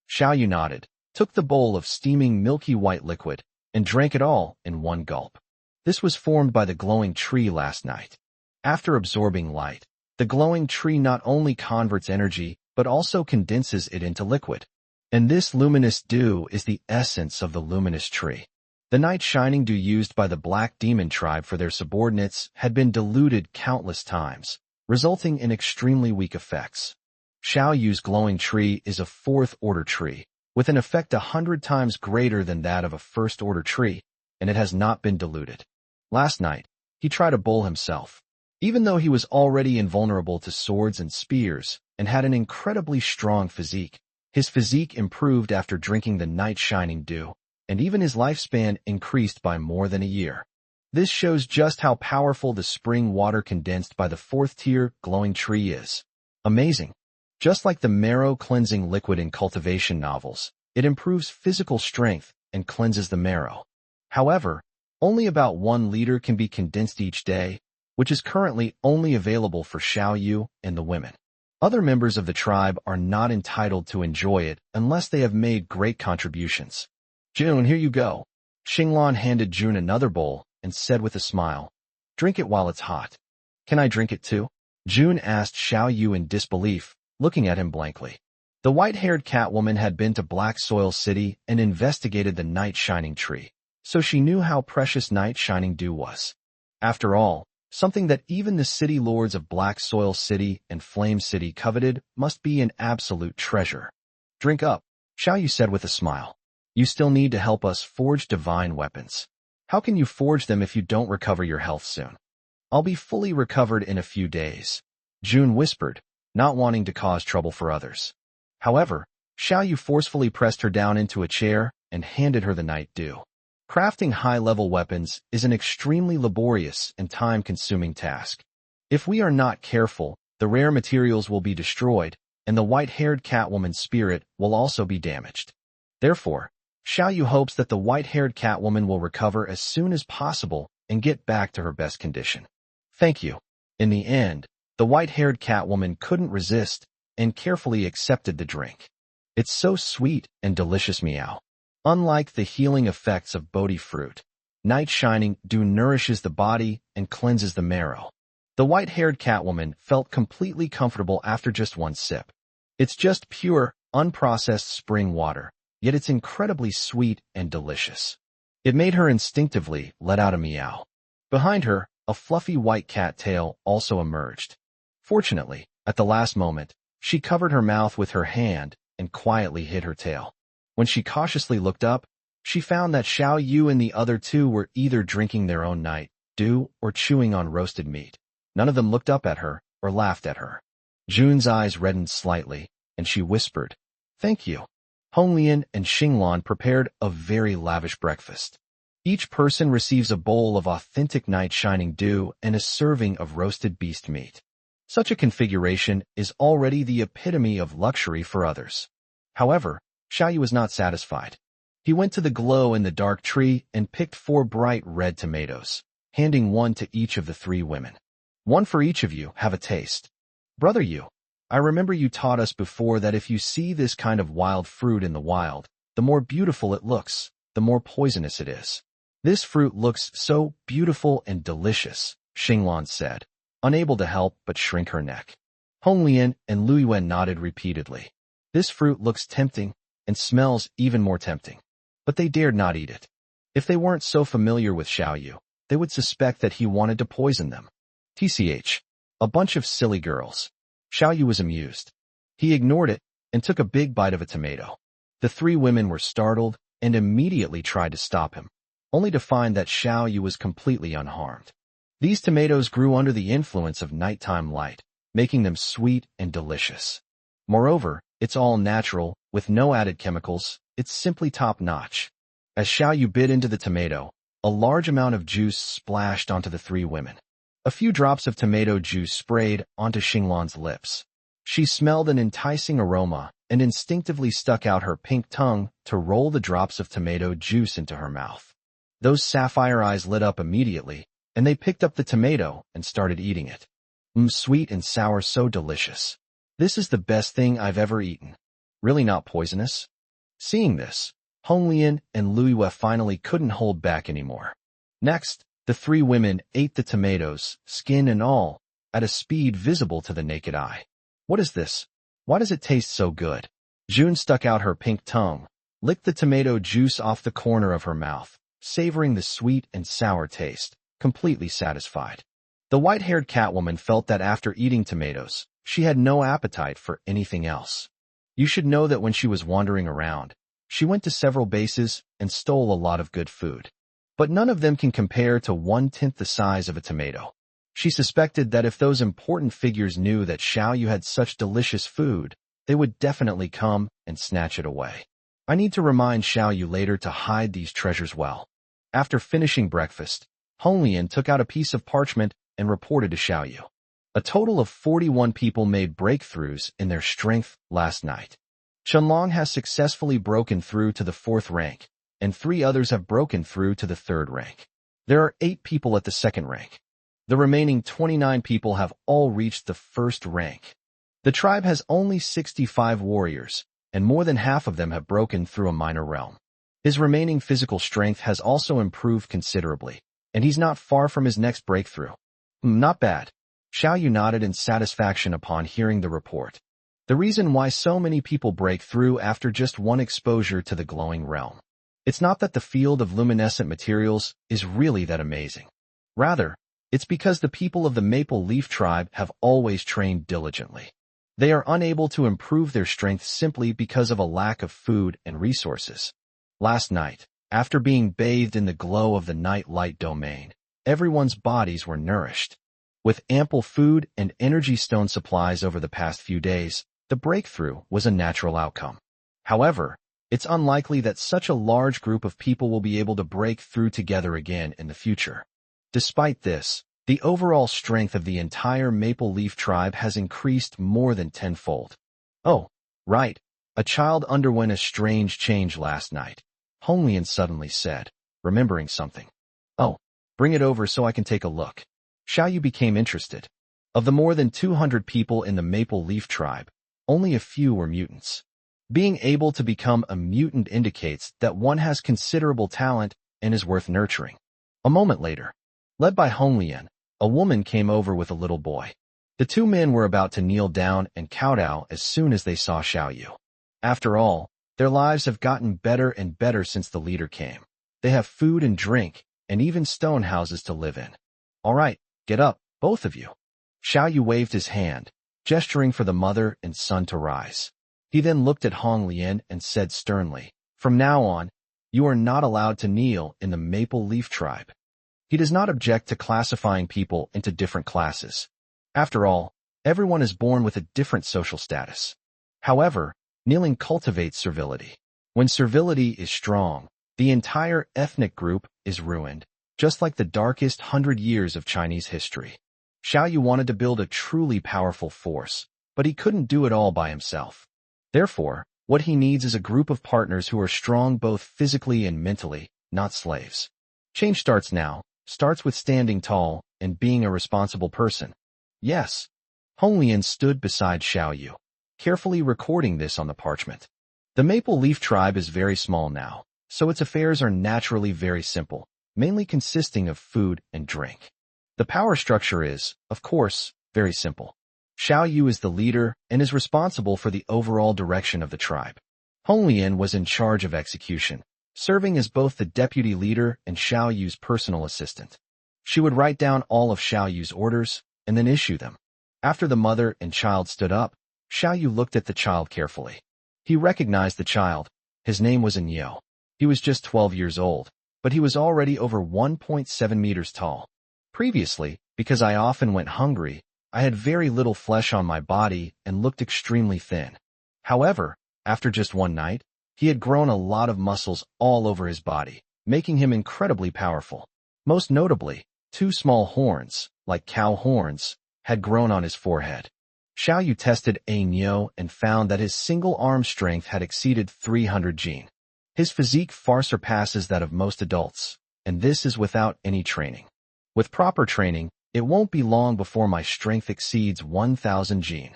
Xiao Yu nodded, took the bowl of steaming milky white liquid, and drank it all in one gulp. This was formed by the glowing tree last night. After absorbing light, the glowing tree not only converts energy, but also condenses it into liquid. And this luminous dew is the essence of the luminous tree. The night shining dew used by the Black Demon tribe for their subordinates had been diluted countless times, resulting in extremely weak effects. Xiao Yu's glowing tree is a fourth-order tree, with an effect 100 times greater than that of a first-order tree, and it has not been diluted. Last night, he tried a bowl himself. Even though he was already invulnerable to swords and spears, and had an incredibly strong physique, his physique improved after drinking the night shining dew, and even his lifespan increased by more than a year. This shows just how powerful the spring water condensed by the fourth-tier glowing tree is. Amazing. Just like the marrow-cleansing liquid in cultivation novels, it improves physical strength and cleanses the marrow. However, only about 1 liter can be condensed each day, which is currently only available for Xiao Yu and the women. Other members of the tribe are not entitled to enjoy it unless they have made great contributions. June, here you go. Xinglan handed June another bowl and said with a smile, drink it while it's hot. Can I drink it too? June asked Xiao Yu in disbelief, looking at him blankly. The white-haired Catwoman had been to Black Soil City and investigated the night shining tree, so she knew how precious night shining dew was. After all, something that even the city lords of Black Soil City and Flame City coveted must be an absolute treasure. Drink up, Xiao Yu said with a smile. You still need to help us forge divine weapons. How can you forge them if you don't recover your health soon? I'll be fully recovered in a few days, June whispered, not wanting to cause trouble for others. However, Xiao Yu forcefully pressed her down into a chair and handed her the night dew. Crafting high-level weapons is an extremely laborious and time-consuming task. If we are not careful, the rare materials will be destroyed, and the white-haired Catwoman's spirit will also be damaged. Therefore, Xiao Yu hopes that the white-haired Catwoman will recover as soon as possible and get back to her best condition. Thank you. In the end, the white-haired Catwoman couldn't resist and carefully accepted the drink. It's so sweet and delicious, meow. Unlike the healing effects of Bodhi fruit, night shining dew nourishes the body and cleanses the marrow. The white-haired Catwoman felt completely comfortable after just one sip. It's just pure, unprocessed spring water, yet it's incredibly sweet and delicious. It made her instinctively let out a meow. Behind her, a fluffy white cat tail also emerged. Fortunately, at the last moment, she covered her mouth with her hand and quietly hid her tail. When she cautiously looked up, she found that Xiao Yu and the other two were either drinking their own night dew or chewing on roasted meat. None of them looked up at her or laughed at her. Jun's eyes reddened slightly, and she whispered, "Thank you." Honglian and Xinglan prepared a very lavish breakfast. Each person receives a bowl of authentic night shining dew and a serving of roasted beast meat. Such a configuration is already the epitome of luxury for others. However, Xiao Yu was not satisfied. He went to the glow-in-the-dark tree and picked 4 bright red tomatoes, handing one to each of the 3 women. "One for each of you, have a taste." "Brother Yu, I remember you taught us before that if you see this kind of wild fruit in the wild, the more beautiful it looks, the more poisonous it is." "This fruit looks so beautiful and delicious," Xinglan said, unable to help but shrink her neck. Honglian and Luiyuan nodded repeatedly. This fruit looks tempting and smells even more tempting. But they dared not eat it. If they weren't so familiar with Xiao Yu, they would suspect that he wanted to poison them. TCH. A bunch of silly girls. Xiao Yu was amused. He ignored it and took a big bite of a tomato. The 3 women were startled and immediately tried to stop him, only to find that Xiao Yu was completely unharmed. These tomatoes grew under the influence of nighttime light, making them sweet and delicious. Moreover, it's all natural, with no added chemicals. It's simply top-notch. As Xiao Yu bit into the tomato, a large amount of juice splashed onto the 3 women. A few drops of tomato juice sprayed onto Xinglan's lips. She smelled an enticing aroma and instinctively stuck out her pink tongue to roll the drops of tomato juice into her mouth. Those sapphire eyes lit up immediately, and they picked up the tomato and started eating it. Sweet and sour, so delicious. This is the best thing I've ever eaten. Really not poisonous? Seeing this, Honglian and Luiyue finally couldn't hold back anymore. Next, the 3 women ate the tomatoes, skin and all, at a speed visible to the naked eye. "What is this? Why does it taste so good?" June stuck out her pink tongue, licked the tomato juice off the corner of her mouth, savoring the sweet and sour taste, completely satisfied. The white-haired Catwoman felt that after eating tomatoes, she had no appetite for anything else. You should know that when she was wandering around, she went to several bases and stole a lot of good food. But none of them can compare to 1/10 the size of a tomato. She suspected that if those important figures knew that Xiao Yu had such delicious food, they would definitely come and snatch it away. I need to remind Xiao Yu later to hide these treasures well. After finishing breakfast, Honglian took out a piece of parchment and reported to Xiao Yu. A total of 41 people made breakthroughs in their strength last night. Chenlong has successfully broken through to the 4th rank, and 3 others have broken through to the 3rd rank. There are 8 people at the 2nd rank. The remaining 29 people have all reached the 1st rank. The tribe has only 65 warriors, and more than half of them have broken through a minor realm. His remaining physical strength has also improved considerably, and he's not far from his next breakthrough. Not bad. Xiao Yu nodded in satisfaction upon hearing the report. The reason why so many people break through after just one exposure to the glowing realm. It's not that the field of luminescent materials is really that amazing. Rather, it's because the people of the Maple Leaf tribe have always trained diligently. They are unable to improve their strength simply because of a lack of food and resources. Last night, after being bathed in the glow of the night light domain, everyone's bodies were nourished. With ample food and energy stone supplies over the past few days, the breakthrough was a natural outcome. However, it's unlikely that such a large group of people will be able to break through together again in the future. Despite this, the overall strength of the entire Maple Leaf tribe has increased more than tenfold. "Oh, right. A child underwent a strange change last night," Honglian suddenly said, remembering something. "Oh, bring it over so I can take a look." Xiao Yu became interested. Of the more than 200 people in the Maple Leaf tribe, only a few were mutants. Being able to become a mutant indicates that one has considerable talent and is worth nurturing. A moment later, led by Honglian, a woman came over with a little boy. The 2 men were about to kneel down and kowtow as soon as they saw Xiao Yu. After all, their lives have gotten better and better since the leader came. They have food and drink, and even stone houses to live in. "All right, get up, both of you." Xiao Yu waved his hand, gesturing for the mother and son to rise. He then looked at Honglian and said sternly, From now on, you are not allowed to kneel in the Maple Leaf Tribe. He does not object to classifying people into different classes. After all, everyone is born with a different social status. However, kneeling cultivates servility. When servility is strong, the entire ethnic group is ruined, just like the darkest 100 years of Chinese history. Xiao Yu wanted to build a truly powerful force, but he couldn't do it all by himself. Therefore, what he needs is a group of partners who are strong both physically and mentally, not slaves. Change starts now, starts with standing tall and being a responsible person. Yes. Honglian stood beside Xiao Yu, carefully recording this on the parchment. The Maple Leaf Tribe is very small now, so its affairs are naturally very simple, mainly consisting of food and drink. The power structure is, of course, very simple. Xiao Yu is the leader and is responsible for the overall direction of the tribe. Honglian was in charge of execution, serving as both the deputy leader and Xiao Yu's personal assistant. She would write down all of Xiao Yu's orders and then issue them. After the mother and child stood up, Xiao Yu looked at the child carefully. He recognized the child. His name was Nyo. He was just 12 years old, but he was already over 1.7 meters tall. Previously, because I often went hungry, I had very little flesh on my body and looked extremely thin. However, after just one night, he had grown a lot of muscles all over his body, making him incredibly powerful. Most notably, 2 small horns, like cow horns, had grown on his forehead. Xiao Yu tested Nyo and found that his single arm strength had exceeded 300 jin. His physique far surpasses that of most adults, and this is without any training. With proper training, it won't be long before my strength exceeds 1,000 jin.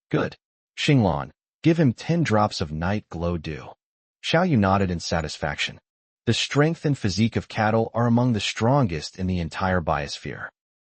Good. Xinglan, give him 10 drops of night glow dew. Xiao Yu nodded in satisfaction. The strength and physique of cattle are among the strongest in the entire biosphere.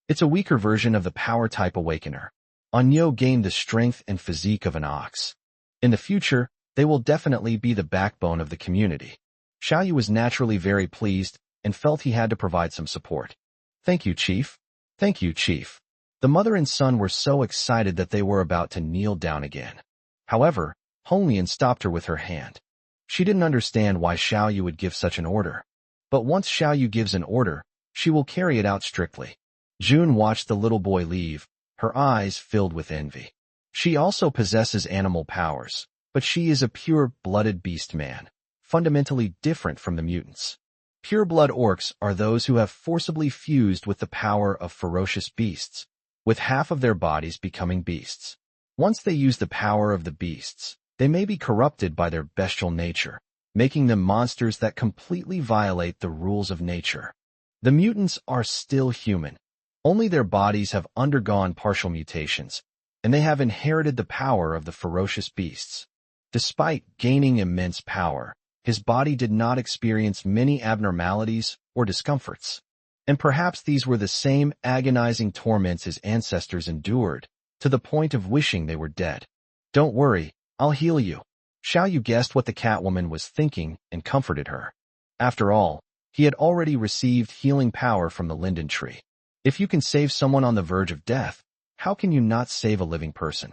It's a weaker version of the power-type awakener. Onyo gained the strength and physique of an ox. In the future, they will definitely be the backbone of the community. Xiao Yu was naturally very pleased and felt he had to provide some support. Thank you, Chief. Thank you, Chief. The mother and son were so excited that they were about to kneel down again. However, Honglian stopped her with her hand. She didn't understand why Xiao Yu would give such an order. But once Xiao Yu gives an order, she will carry it out strictly. June watched the little boy leave, her eyes filled with envy. She also possesses animal powers, but she is a pure-blooded beast man, fundamentally different from the mutants. Pure-blood orcs are those who have forcibly fused with the power of ferocious beasts, with half of their bodies becoming beasts. Once they use the power of the beasts, they may be corrupted by their bestial nature, making them monsters that completely violate the rules of nature. The mutants are still human. Only their bodies have undergone partial mutations, and they have inherited the power of the ferocious beasts. Despite gaining immense power, his body did not experience many abnormalities or discomforts. And perhaps these were the same agonizing torments his ancestors endured, to the point of wishing they were dead. Don't worry, I'll heal you. Xiao Yu guessed what the Catwoman was thinking and comforted her. After all, he had already received healing power from the linden tree. If you can save someone on the verge of death, how can you not save a living person?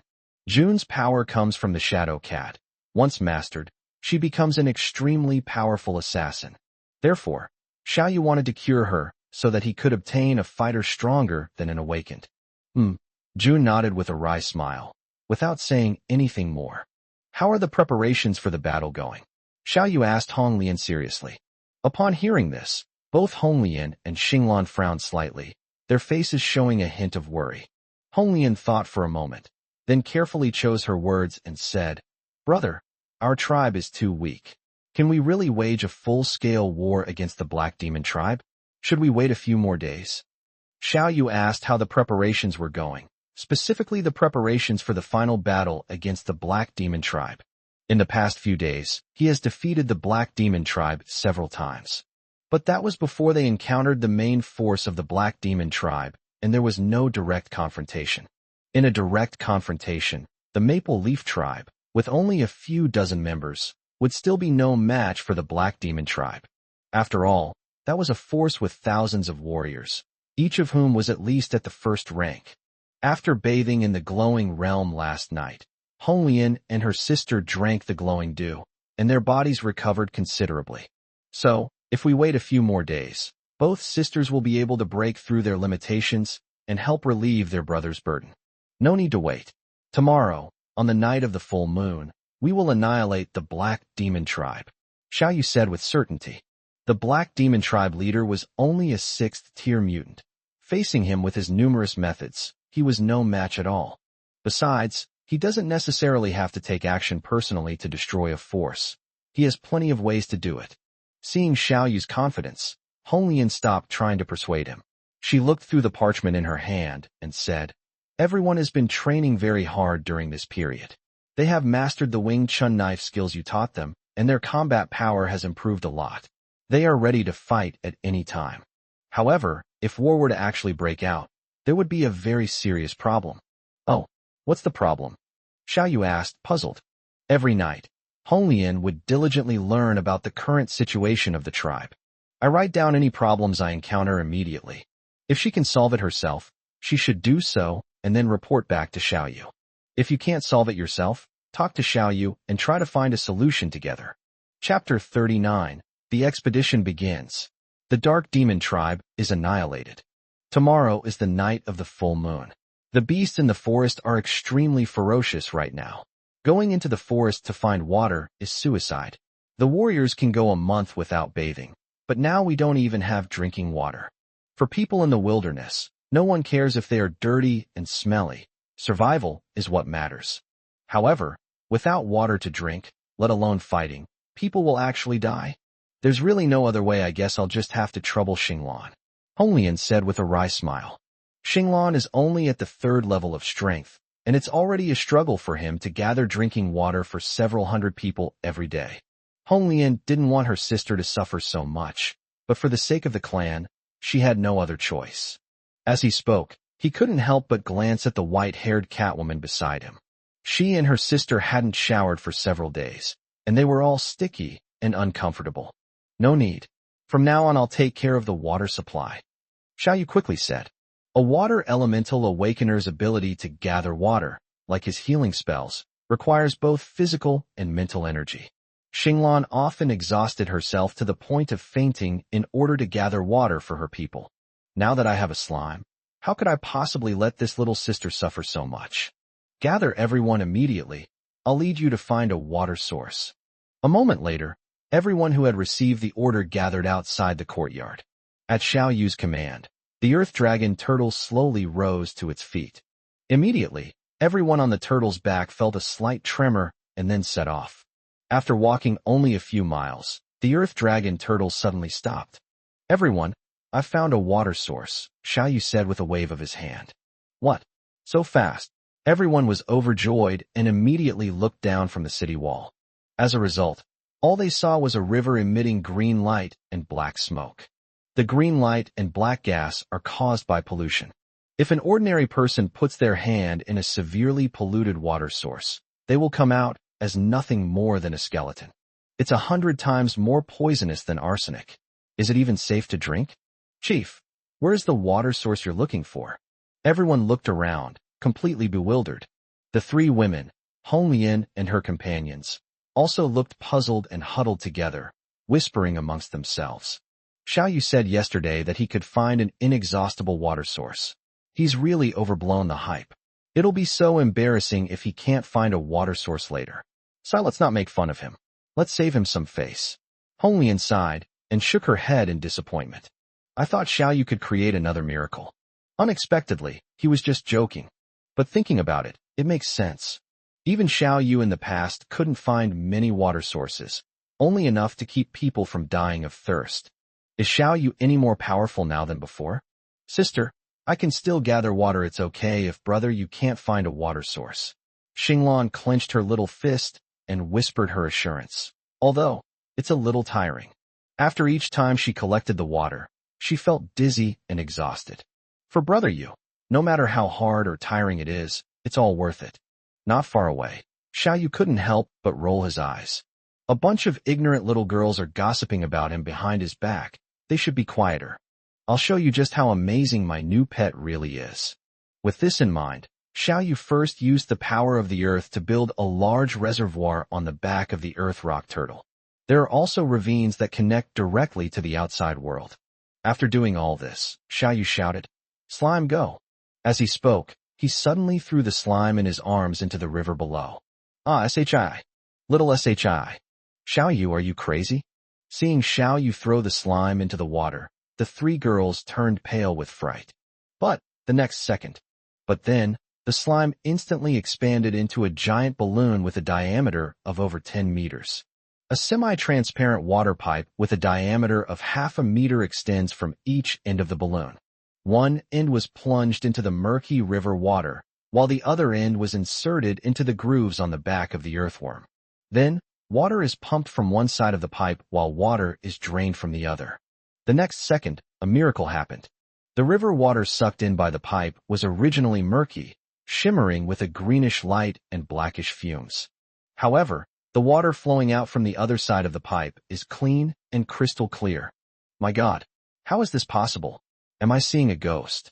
June's power comes from the Shadow Cat. Once mastered, she becomes an extremely powerful assassin. Therefore, Xiao Yu wanted to cure her so that he could obtain a fighter stronger than an awakened. June nodded with a wry smile, without saying anything more. How are the preparations for the battle going? Xiao Yu asked Honglian seriously. Upon hearing this, both Honglian and Xinglan frowned slightly, their faces showing a hint of worry. Honglian thought for a moment, then carefully chose her words and said, "Brother, our tribe is too weak. Can we really wage a full-scale war against the Black Demon tribe? Should we wait a few more days?" Xiao Yu asked how the preparations were going, specifically the preparations for the final battle against the Black Demon tribe. In the past few days, he has defeated the Black Demon tribe several times. But that was before they encountered the main force of the Black Demon tribe, and there was no direct confrontation. In a direct confrontation, the Maple Leaf tribe, with only a few dozen members, would still be no match for the Black Demon tribe. After all, that was a force with thousands of warriors, each of whom was at least at the first rank. After bathing in the glowing realm last night, Honglian and her sister drank the glowing dew, and their bodies recovered considerably. So, if we wait a few more days, both sisters will be able to break through their limitations and help relieve their brother's burden. No need to wait. Tomorrow, on the night of the full moon, we will annihilate the Black Demon Tribe, Xiao Yu said with certainty. The Black Demon Tribe leader was only a 6th-tier mutant. Facing him with his numerous methods, he was no match at all. Besides, he doesn't necessarily have to take action personally to destroy a force. He has plenty of ways to do it. Seeing Xiao Yu's confidence, Honglian stopped trying to persuade him. She looked through the parchment in her hand and said, "Everyone has been training very hard during this period. They have mastered the Wing Chun knife skills you taught them, and their combat power has improved a lot. They are ready to fight at any time. However, if war were to actually break out, there would be a very serious problem." "Oh, what's the problem?" Xiao Yu asked, puzzled. Every night, Honglian would diligently learn about the current situation of the tribe. "I write down any problems I encounter immediately. If she can solve it herself, she should do so and then report back to Xiao Yu. If you can't solve it yourself, talk to Xiao Yu and try to find a solution together." Chapter 39. The expedition begins. The Dark Demon Tribe is annihilated. Tomorrow is the night of the full moon. The beasts in the forest are extremely ferocious right now. Going into the forest to find water is suicide. The warriors can go a month without bathing, but now we don't even have drinking water. For people in the wilderness, no one cares if they are dirty and smelly. Survival is what matters. However, without water to drink, let alone fighting, people will actually die. "There's really no other way. I guess I'll just have to trouble Xinglan," Honglian said with a wry smile. Xinglan is only at the 3rd level of strength, and it's already a struggle for him to gather drinking water for several hundred people every day. Honglian didn't want her sister to suffer so much, but for the sake of the clan, she had no other choice. As he spoke, he couldn't help but glance at the white-haired Catwoman beside him. She and her sister hadn't showered for several days, and they were all sticky and uncomfortable. "No need. From now on I'll take care of the water supply," Xiao Yu quickly said. A water elemental awakener's ability to gather water, like his healing spells, requires both physical and mental energy. Xinglan often exhausted herself to the point of fainting in order to gather water for her people. "Now that I have a slime, how could I possibly let this little sister suffer so much? Gather everyone immediately. I'll lead you to find a water source." A moment later, everyone who had received the order gathered outside the courtyard. At Xiao Yu's command, the earth dragon turtle slowly rose to its feet. Immediately, everyone on the turtle's back felt a slight tremor and then set off. After walking only a few miles, the earth dragon turtle suddenly stopped. "Everyone, I've found a water source," Xiao Yu said with a wave of his hand. "What? So fast?" Everyone was overjoyed and immediately looked down from the city wall. As a result, all they saw was a river emitting green light and black smoke. The green light and black gas are caused by pollution. If an ordinary person puts their hand in a severely polluted water source, they will come out as nothing more than a skeleton. It's 100 times more poisonous than arsenic. Is it even safe to drink? "Chief, where's the water source you're looking for?" Everyone looked around, completely bewildered. The 3 women, Honglian and her companions, also looked puzzled and huddled together, whispering amongst themselves. Xiao Yu said yesterday that he could find an inexhaustible water source. He's really overblown the hype. It'll be so embarrassing if he can't find a water source later. So let's not make fun of him. Let's save him some face. Honglian sighed and shook her head in disappointment. "I thought Xiao Yu could create another miracle." Unexpectedly, he was just joking. But thinking about it, it makes sense. Even Xiao Yu in the past couldn't find many water sources, only enough to keep people from dying of thirst. Is Xiao Yu any more powerful now than before? "Sister, I can still gather water. It's okay if brother you can't find a water source." Xinglan clenched her little fist and whispered her assurance, although it's a little tiring. After each time she collected the water, she felt dizzy and exhausted. For brother Yu, no matter how hard or tiring it is, it's all worth it. Not far away, Xiao Yu couldn't help but roll his eyes. A bunch of ignorant little girls are gossiping about him behind his back. They should be quieter. I'll show you just how amazing my new pet really is. With this in mind, Xiao Yu first used the power of the earth to build a large reservoir on the back of the earth rock turtle. There are also ravines that connect directly to the outside world. After doing all this, Xiao Yu shouted, "Slime, go!" As he spoke, he suddenly threw the slime in his arms into the river below. Ah, Shi. Little Shi. Xiao Yu, are you crazy? Seeing Xiao Yu throw the slime into the water, the three girls turned pale with fright. But then, the slime instantly expanded into a giant balloon with a diameter of over 10 meters. A semi-transparent water pipe with a diameter of half a meter extends from each end of the balloon. One end was plunged into the murky river water, while the other end was inserted into the grooves on the back of the earthworm. Then, water is pumped from one side of the pipe while water is drained from the other. The next second, a miracle happened. The river water sucked in by the pipe was originally murky, shimmering with a greenish light and blackish fumes. However, the water flowing out from the other side of the pipe is clean and crystal clear. My God, how is this possible? Am I seeing a ghost?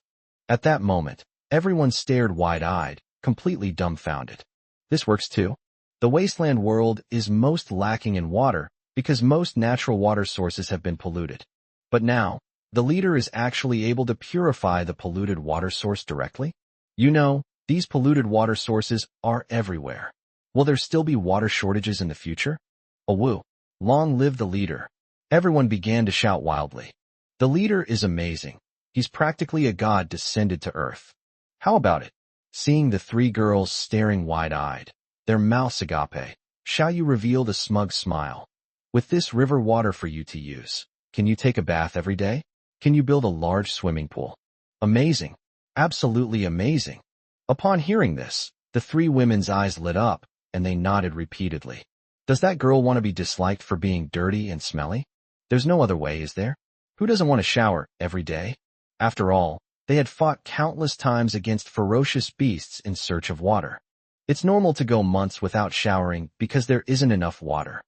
At that moment, everyone stared wide-eyed, completely dumbfounded. This works too? The wasteland world is most lacking in water because most natural water sources have been polluted. But now, the leader is actually able to purify the polluted water source directly? You know, these polluted water sources are everywhere. Will there still be water shortages in the future? Oh woo! Long live the leader! Everyone began to shout wildly. The leader is amazing. He's practically a god descended to earth. How about it? Seeing the three girls staring wide-eyed, their mouths agape, Xiao Yu revealed a smug smile. With this river water for you to use, can you take a bath every day? Can you build a large swimming pool? Amazing. Absolutely amazing. Upon hearing this, the three women's eyes lit up, and they nodded repeatedly. Does that girl want to be disliked for being dirty and smelly? There's no other way, is there? Who doesn't want to shower every day? After all, they had fought countless times against ferocious beasts in search of water. It's normal to go months without showering because there isn't enough water.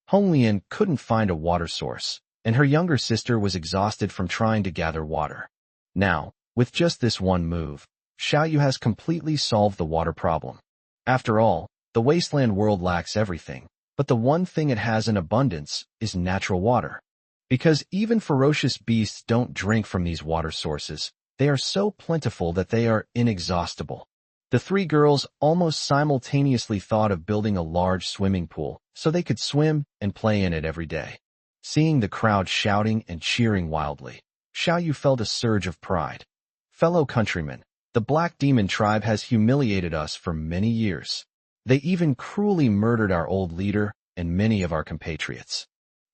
Hong Lian couldn't find a water source, and her younger sister was exhausted from trying to gather water. Now, with just this one move, Xiao Yu has completely solved the water problem. After all, the wasteland world lacks everything, but the one thing it has in abundance is natural water. Because even ferocious beasts don't drink from these water sources, they are so plentiful that they are inexhaustible. The three girls almost simultaneously thought of building a large swimming pool so they could swim and play in it every day. Seeing the crowd shouting and cheering wildly, Xiao Yu felt a surge of pride. Fellow countrymen, the Black Demon tribe has humiliated us for many years. They even cruelly murdered our old leader and many of our compatriots.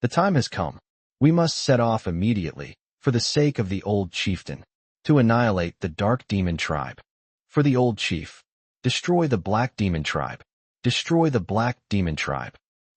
The time has come. We must set off immediately, for the sake of the old chieftain, to annihilate the Dark Demon tribe. For the old chief, destroy the Black Demon tribe. Destroy the Black Demon tribe.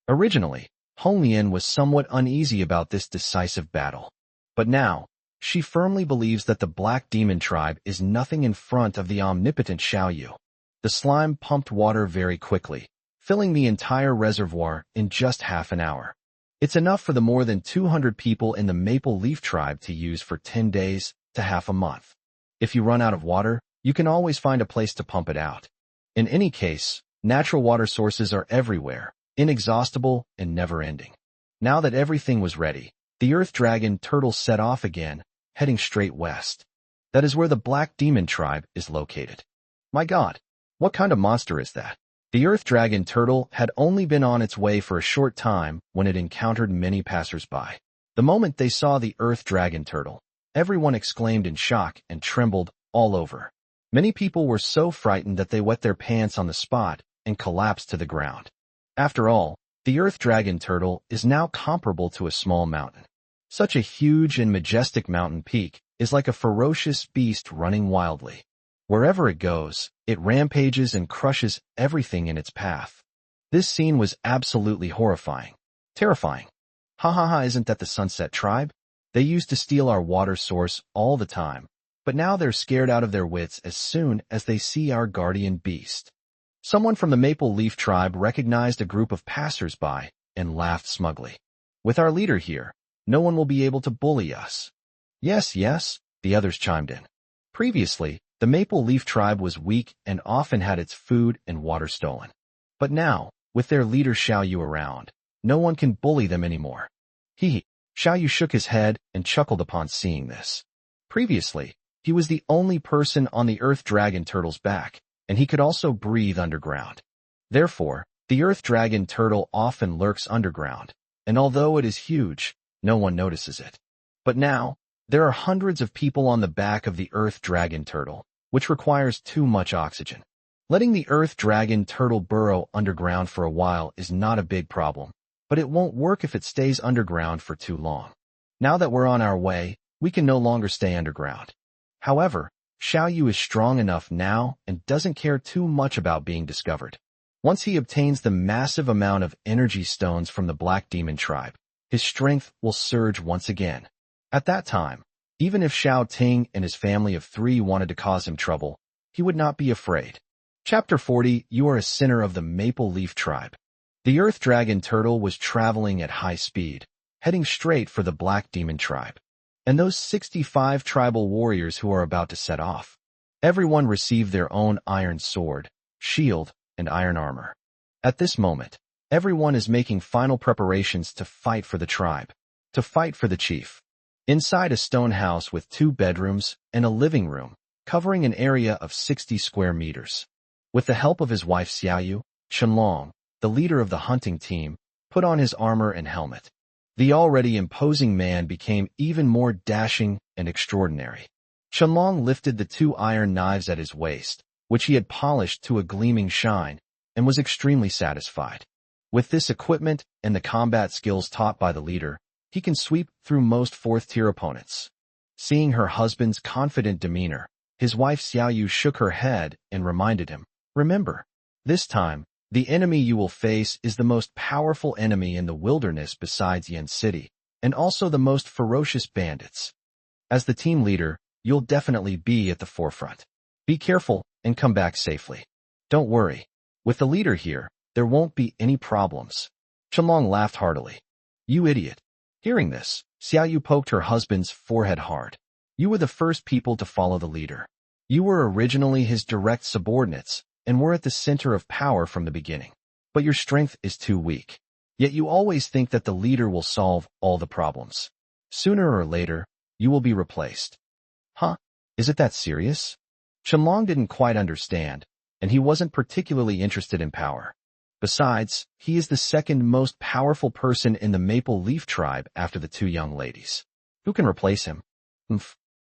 Originally, Hong Lian was somewhat uneasy about this decisive battle. But now, she firmly believes that the Black Demon tribe is nothing in front of the omnipotent Xiao Yu. The slime pumped water very quickly, filling the entire reservoir in just half an hour. It's enough for the more than 200 people in the Maple Leaf tribe to use for 10 days to half a month. If you run out of water, you can always find a place to pump it out. In any case, natural water sources are everywhere, inexhaustible and never-ending. Now that everything was ready, the Earth Dragon Turtle set off again, heading straight west. That is where the Black Demon tribe is located. My God, what kind of monster is that? The Earth Dragon Turtle had only been on its way for a short time when it encountered many passers-by. The moment they saw the Earth Dragon Turtle, everyone exclaimed in shock and trembled all over. Many people were so frightened that they wet their pants on the spot and collapsed to the ground. After all, the Earth Dragon Turtle is now comparable to a small mountain. Such a huge and majestic mountain peak is like a ferocious beast running wildly. Wherever it goes, it rampages and crushes everything in its path. This scene was absolutely horrifying. Terrifying. Ha ha ha, isn't that the Sunset Tribe? They used to steal our water source all the time, but now they're scared out of their wits as soon as they see our guardian beast. Someone from the Maple Leaf tribe recognized a group of passers-by and laughed smugly. With our leader here, no one will be able to bully us. Yes, yes, the others chimed in. Previously, The Maple Leaf Tribe was weak and often had its food and water stolen. But now, with their leader Xiao Yu around, no one can bully them anymore. Xiao Yu shook his head and chuckled upon seeing this. Previously, he was the only person on the Earth Dragon Turtle's back, and he could also breathe underground. Therefore, the Earth Dragon Turtle often lurks underground, and although it is huge, no one notices it. But now, there are hundreds of people on the back of the Earth Dragon Turtle, which requires too much oxygen. Letting the Earth Dragon Turtle burrow underground for a while is not a big problem, but it won't work if it stays underground for too long. Now that we're on our way, we can no longer stay underground. However, Xiao Yu is strong enough now and doesn't care too much about being discovered. Once he obtains the massive amount of energy stones from the Black Demon Tribe, his strength will surge once again. At that time, even if Xiao Ting and his family of 3 wanted to cause him trouble, he would not be afraid. Chapter 40. You are a sinner of the Maple Leaf Tribe. The Earth Dragon Turtle was traveling at high speed, heading straight for the Black Demon Tribe, and those 65 tribal warriors who are about to set off. Everyone received their own iron sword, shield, and iron armor. At this moment, everyone is making final preparations to fight for the tribe, to fight for the chief. Inside a stone house with 2 bedrooms and a living room, covering an area of 60 square meters. With the help of his wife Xiao Yu, Qianlong, the leader of the hunting team, put on his armor and helmet. The already imposing man became even more dashing and extraordinary. Qianlong lifted the 2 iron knives at his waist, which he had polished to a gleaming shine, and was extremely satisfied. With this equipment and the combat skills taught by the leader, he can sweep through most 4th-tier opponents. Seeing her husband's confident demeanor, his wife Xiao Yu shook her head and reminded him, "Remember, this time, the enemy you will face is the most powerful enemy in the wilderness besides Yen City, and also the most ferocious bandits. As the team leader, you'll definitely be at the forefront. Be careful and come back safely. Don't worry. With the leader here, there won't be any problems." Qianlong laughed heartily. "You idiot." Hearing this, Xiao Yu poked her husband's forehead hard. "You were the first people to follow the leader. You were originally his direct subordinates, and were at the center of power from the beginning. But your strength is too weak. Yet you always think that the leader will solve all the problems. Sooner or later, you will be replaced." "Huh? Is it that serious?" Qianlong didn't quite understand, and he wasn't particularly interested in power. Besides, he is the second most powerful person in the Maple Leaf Tribe after the 2 young ladies. Who can replace him?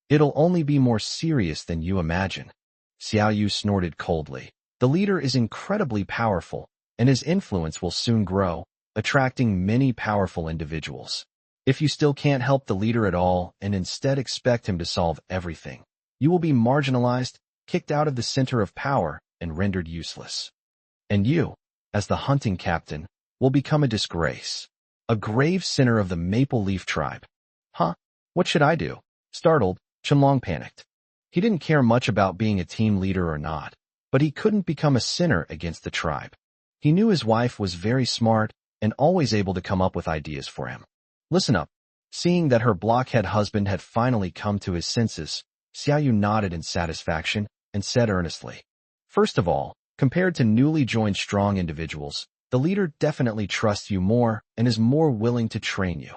It'll only be more serious than you imagine." Xiao Yu snorted coldly. "The leader is incredibly powerful, and his influence will soon grow, attracting many powerful individuals. If you still can't help the leader at all and instead expect him to solve everything, you will be marginalized, kicked out of the center of power, and rendered useless. And you, as the hunting captain, will become a disgrace. A grave sinner of the Maple Leaf Tribe." "Huh? What should I do?" Startled, Qianlong panicked. He didn't care much about being a team leader or not, but he couldn't become a sinner against the tribe. He knew his wife was very smart and always able to come up with ideas for him. "Listen up." Seeing that her blockhead husband had finally come to his senses, Xiao Yu nodded in satisfaction and said earnestly, "First of all, compared to newly joined strong individuals, the leader definitely trusts you more and is more willing to train you.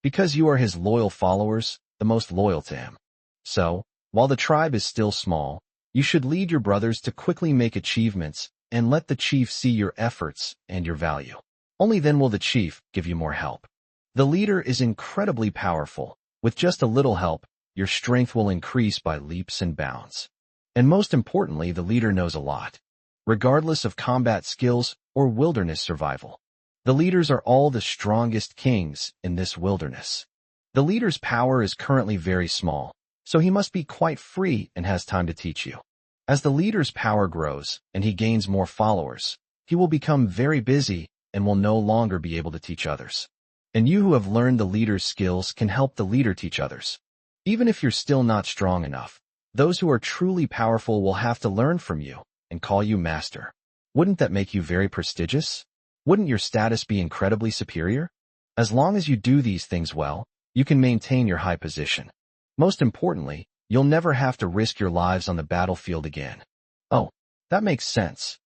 Because you are his loyal followers, the most loyal to him. So, while the tribe is still small, you should lead your brothers to quickly make achievements and let the chief see your efforts and your value. Only then will the chief give you more help. The leader is incredibly powerful. With just a little help, your strength will increase by leaps and bounds. And most importantly, the leader knows a lot, regardless of combat skills or wilderness survival. The leaders are all the strongest kings in this wilderness. The leader's power is currently very small, so he must be quite free and has time to teach you. As the leader's power grows and he gains more followers, he will become very busy and will no longer be able to teach others. And you who have learned the leader's skills can help the leader teach others. Even if you're still not strong enough, those who are truly powerful will have to learn from you and call you master. Wouldn't that make you very prestigious? Wouldn't your status be incredibly superior? As long as you do these things well, you can maintain your high position. Most importantly, You'll never have to risk your lives on the battlefield again. Oh, that makes sense.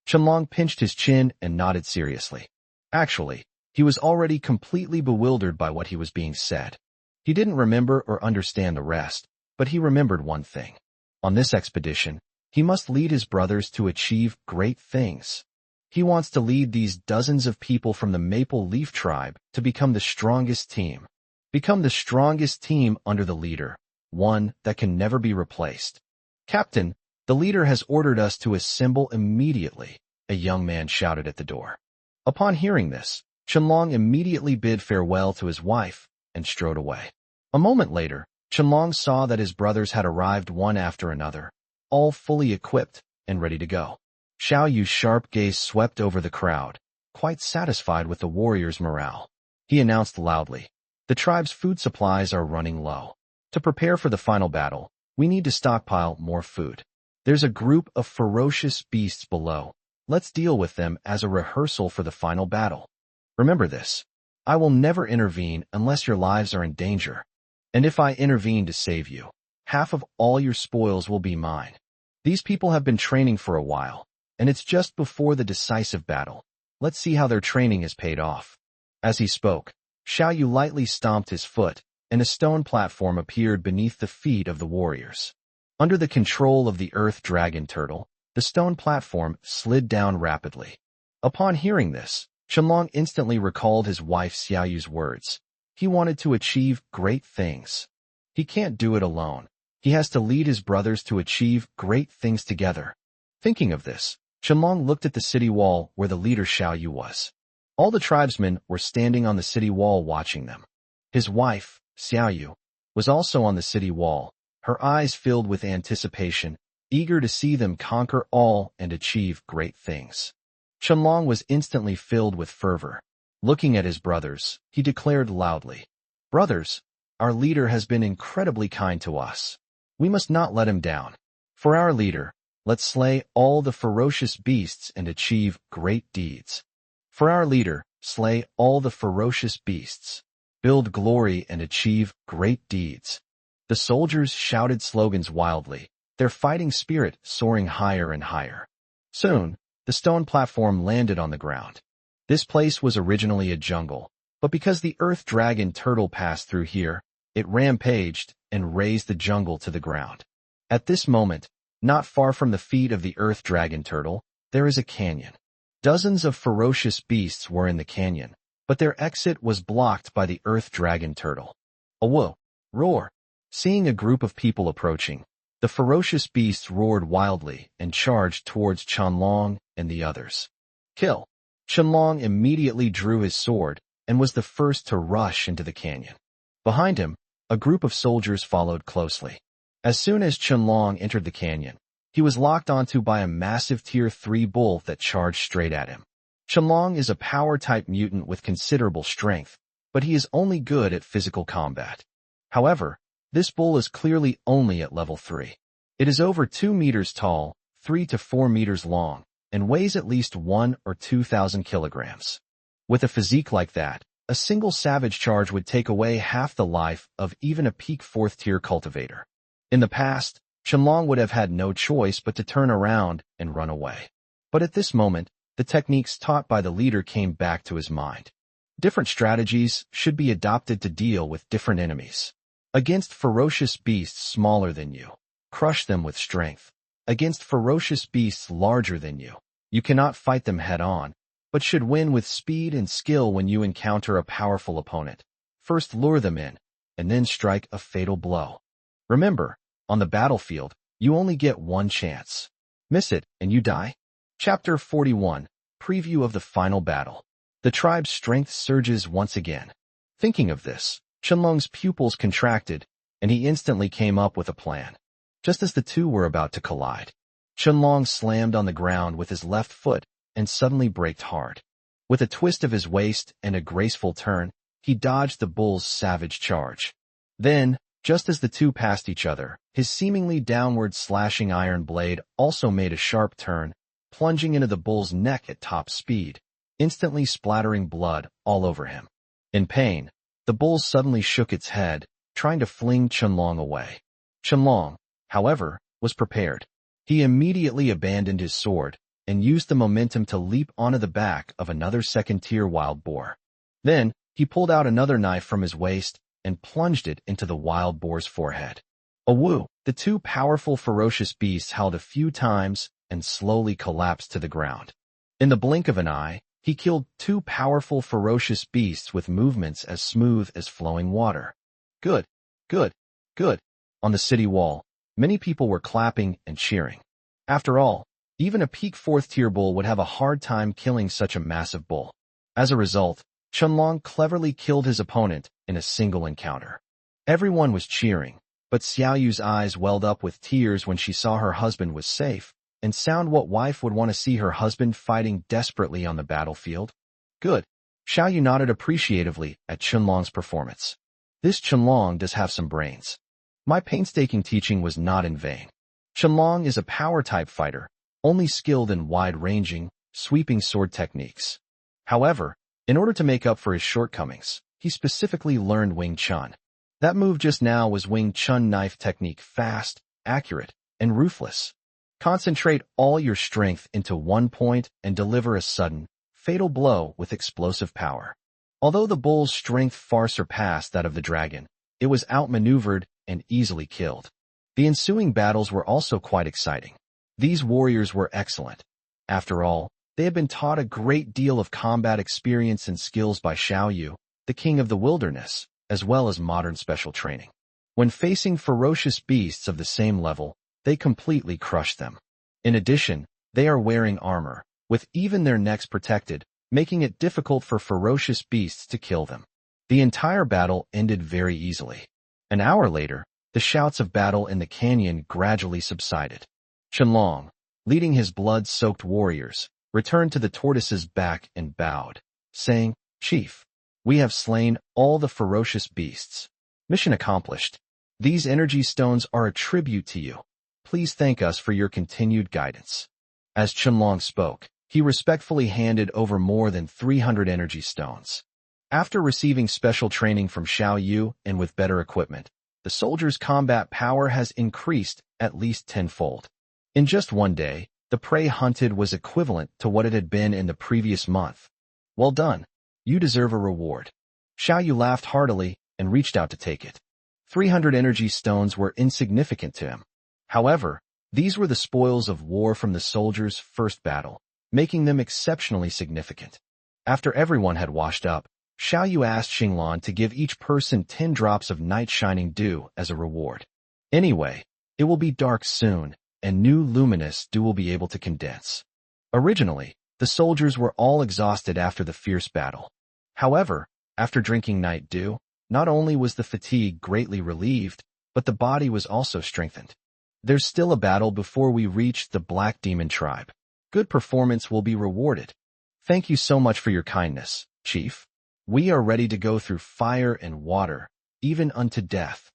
Qianlong pinched his chin and nodded seriously. Actually, he was already completely bewildered by what he was being said. He didn't remember or understand the rest, but he remembered one thing. On this expedition, he must lead his brothers to achieve great things. He wants to lead these dozens of people from the Maple Leaf tribe to become the strongest team. Become the strongest team under the leader, one that can never be replaced. Captain, the leader has ordered us to assemble immediately, a young man shouted at the door. Upon hearing this, Qianlong immediately bid farewell to his wife and strode away. A moment later, Qianlong saw that his brothers had arrived one after another, all fully equipped and ready to go. Xiao Yu's sharp gaze swept over the crowd, quite satisfied with the warriors' morale. He announced loudly, "The tribe's food supplies are running low. To prepare for the final battle, we need to stockpile more food. There's a group of ferocious beasts below. Let's deal with them as a rehearsal for the final battle. Remember this. I will never intervene unless your lives are in danger. And if I intervene to save you, half of all your spoils will be mine." These people have been training for a while, and it's just before the decisive battle. Let's see how their training has paid off. As he spoke, Xiao Yu lightly stomped his foot, and a stone platform appeared beneath the feet of the warriors. Under the control of the earth dragon turtle, the stone platform slid down rapidly. Upon hearing this, Qianlong instantly recalled his wife Xiao Yu's words. He wanted to achieve great things. He can't do it alone. He has to lead his brothers to achieve great things together. Thinking of this, Qianlong looked at the city wall where the leader Xiao Yu was. All the tribesmen were standing on the city wall watching them. His wife, Xiao Yu, was also on the city wall, her eyes filled with anticipation, eager to see them conquer all and achieve great things. Qianlong was instantly filled with fervor. Looking at his brothers, he declared loudly, "Brothers, our leader has been incredibly kind to us. We must not let him down. For our leader, let's slay all the ferocious beasts and achieve great deeds. For our leader, slay all the ferocious beasts, build glory and achieve great deeds." The soldiers shouted slogans wildly, their fighting spirit soaring higher and higher. Soon, the stone platform landed on the ground. This place was originally a jungle, but because the earth dragon turtle passed through here, it rampaged and razed the jungle to the ground. At this moment, not far from the feet of the earth dragon turtle, there is a canyon. Dozens of ferocious beasts were in the canyon, but their exit was blocked by the earth dragon turtle. A whoa, roar. Seeing a group of people approaching, the ferocious beasts roared wildly and charged towards Qianlong and the others. Kill! Qianlong immediately drew his sword and was the first to rush into the canyon. Behind him, a group of soldiers followed closely. As soon as Qianlong entered the canyon, he was locked onto by a massive Tier 3 bull that charged straight at him. Qianlong is a power-type mutant with considerable strength, but he is only good at physical combat. However, this bull is clearly only at level 3. It is over 2 meters tall, 3 to 4 meters long, and weighs at least 1 or 2,000 kilograms. With a physique like that, a single savage charge would take away half the life of even a peak 4th-tier cultivator. In the past, Qianlong would have had no choice but to turn around and run away. But at this moment, the techniques taught by the leader came back to his mind. Different strategies should be adopted to deal with different enemies. Against ferocious beasts smaller than you, crush them with strength. Against ferocious beasts larger than you cannot fight them head-on, but should win with speed and skill when you encounter a powerful opponent. First lure them in, and then strike a fatal blow. Remember, on the battlefield, you only get one chance. Miss it, and you die. Chapter 41, Preview of the Final Battle. The tribe's strength surges once again. Thinking of this, Qianlong's pupils contracted, and he instantly came up with a plan. Just as the two were about to collide, Qianlong slammed on the ground with his left foot and suddenly braked hard. With a twist of his waist and a graceful turn, he dodged the bull's savage charge. Then, just as the two passed each other, his seemingly downward slashing iron blade also made a sharp turn, plunging into the bull's neck at top speed, instantly splattering blood all over him. In pain, the bull suddenly shook its head, trying to fling Qianlong away. Qianlong, however, was prepared. He immediately abandoned his sword and used the momentum to leap onto the back of another second-tier wild boar. Then, he pulled out another knife from his waist and plunged it into the wild boar's forehead. A woo! The two powerful, ferocious beasts howled a few times and slowly collapsed to the ground. In the blink of an eye, he killed two powerful, ferocious beasts with movements as smooth as flowing water. Good, good, good. On the city wall, many people were clapping and cheering. After all, even a peak fourth-tier bull would have a hard time killing such a massive bull. As a result, Qianlong cleverly killed his opponent in a single encounter. Everyone was cheering, but Xiao Yu's eyes welled up with tears when she saw her husband was safe, and sound what wife would want to see her husband fighting desperately on the battlefield? Good. Xiao Yu nodded appreciatively at Qianlong's performance. This Qianlong does have some brains. My painstaking teaching was not in vain. Qianlong is a power-type fighter, only skilled in wide-ranging, sweeping sword techniques. However, in order to make up for his shortcomings, he specifically learned Wing Chun. That move just now was Wing Chun knife technique, fast, accurate, and ruthless. Concentrate all your strength into one point and deliver a sudden, fatal blow with explosive power. Although the bull's strength far surpassed that of the dragon, it was outmaneuvered and easily killed. The ensuing battles were also quite exciting. These warriors were excellent. After all, they had been taught a great deal of combat experience and skills by Xiao Yu, the king of the wilderness, as well as modern special training. When facing ferocious beasts of the same level, they completely crushed them. In addition, they are wearing armor, with even their necks protected, making it difficult for ferocious beasts to kill them. The entire battle ended very easily. An hour later, the shouts of battle in the canyon gradually subsided. Qianlong, leading his blood-soaked warriors, returned to the tortoise's back and bowed, saying, "Chief, we have slain all the ferocious beasts. Mission accomplished. These energy stones are a tribute to you. Please thank us for your continued guidance." As Qianlong spoke, he respectfully handed over more than 300 energy stones. After receiving special training from Xiao Yu and with better equipment, the soldier's combat power has increased at least tenfold. In just one day, the prey hunted was equivalent to what it had been in the previous month. Well done. You deserve a reward. Xiao Yu laughed heartily and reached out to take it. 300 energy stones were insignificant to him. However, these were the spoils of war from the soldiers' first battle, making them exceptionally significant. After everyone had washed up, Xiao Yu asked Xinglan to give each person 10 drops of night shining dew as a reward. Anyway, it will be dark soon, and new luminous dew will be able to condense. Originally, the soldiers were all exhausted after the fierce battle. However, after drinking night dew, not only was the fatigue greatly relieved, but the body was also strengthened. There's still a battle before we reach the Black Demon tribe. Good performance will be rewarded. Thank you so much for your kindness, Chief. We are ready to go through fire and water, even unto death.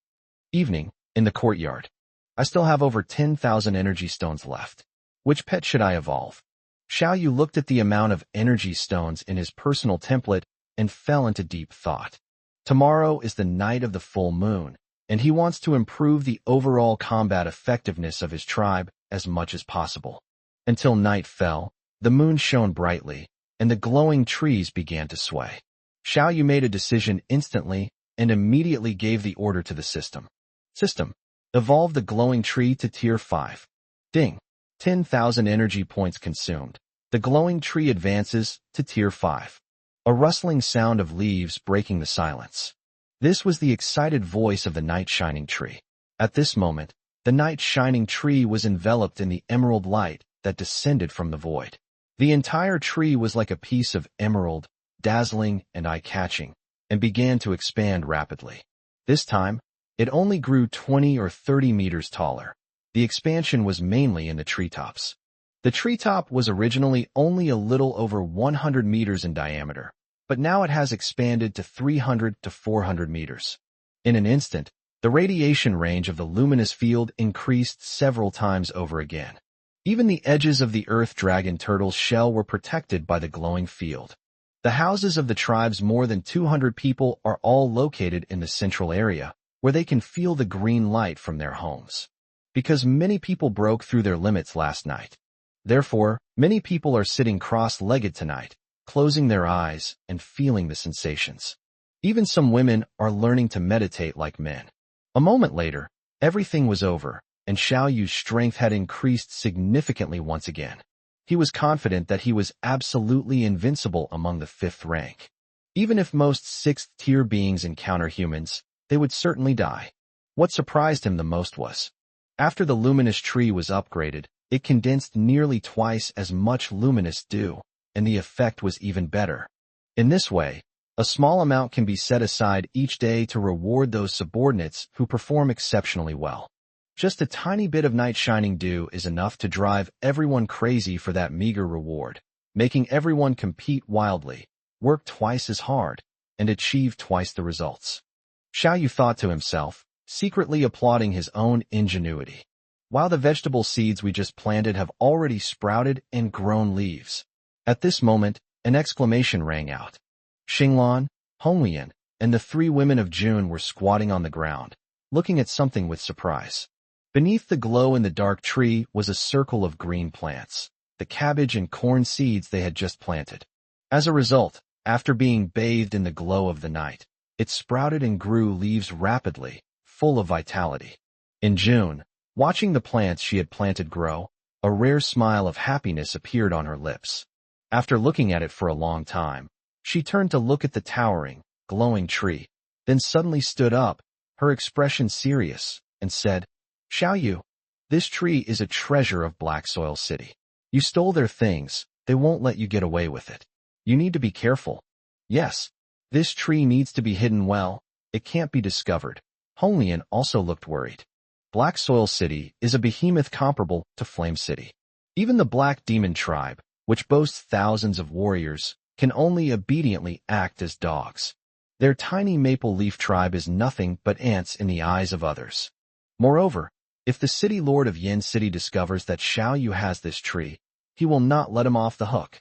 Evening, in the courtyard. I still have over 10,000 energy stones left. Which pet should I evolve? Xiao Yu looked at the amount of energy stones in his personal template and fell into deep thought. Tomorrow is the night of the full moon, and he wants to improve the overall combat effectiveness of his tribe as much as possible. Until night fell, the moon shone brightly, and the glowing trees began to sway. Xiao Yu made a decision instantly and immediately gave the order to the system. System, evolve the glowing tree to tier 5. Ding. 10,000 energy points consumed. The glowing tree advances to tier 5. A rustling sound of leaves breaking the silence. This was the excited voice of the night shining tree. At this moment, the night shining tree was enveloped in the emerald light that descended from the void. The entire tree was like a piece of emerald, dazzling and eye-catching, and began to expand rapidly. This time, it only grew 20 or 30 meters taller. The expansion was mainly in the treetops. The treetop was originally only a little over 100 meters in diameter, but now it has expanded to 300 to 400 meters. In an instant, the radiation range of the luminous field increased several times over again. Even the edges of the earth dragon turtle's shell were protected by the glowing field. The houses of the tribe's more than 200 people are all located in the central area, where they can feel the green light from their homes. Because many people broke through their limits last night. Therefore, many people are sitting cross-legged tonight, closing their eyes and feeling the sensations. Even some women are learning to meditate like men. A moment later, everything was over, and Xiao Yu's strength had increased significantly once again. He was confident that he was absolutely invincible among the 5th rank. Even if most 6th-tier beings encounter humans, they would certainly die. What surprised him the most was, after the luminous tree was upgraded, it condensed nearly twice as much luminous dew, and the effect was even better. In this way, a small amount can be set aside each day to reward those subordinates who perform exceptionally well. Just a tiny bit of night shining dew is enough to drive everyone crazy for that meager reward, making everyone compete wildly, work twice as hard, and achieve twice the results. Xiao Yu thought to himself, secretly applauding his own ingenuity. Wow, the vegetable seeds we just planted have already sprouted and grown leaves. At this moment, an exclamation rang out. Xinglan, Honglian, and the 3 women of June were squatting on the ground, looking at something with surprise. Beneath the glow-in-the-dark tree was a circle of green plants, the cabbage and corn seeds they had just planted. As a result, after being bathed in the glow of the night, it sprouted and grew leaves rapidly, full of vitality. In June, watching the plants she had planted grow, a rare smile of happiness appeared on her lips. After looking at it for a long time, she turned to look at the towering, glowing tree, then suddenly stood up, her expression serious, and said, Xiao Yu, this tree is a treasure of Black Soil City. You stole their things, they won't let you get away with it. You need to be careful. Yes, this tree needs to be hidden well, it can't be discovered. Honglian also looked worried. Black Soil City is a behemoth comparable to Flame City. Even the Black Demon Tribe, which boasts thousands of warriors, can only obediently act as dogs. Their tiny maple leaf tribe is nothing but ants in the eyes of others. Moreover, if the city lord of Yin City discovers that Xiao Yu has this tree, he will not let him off the hook.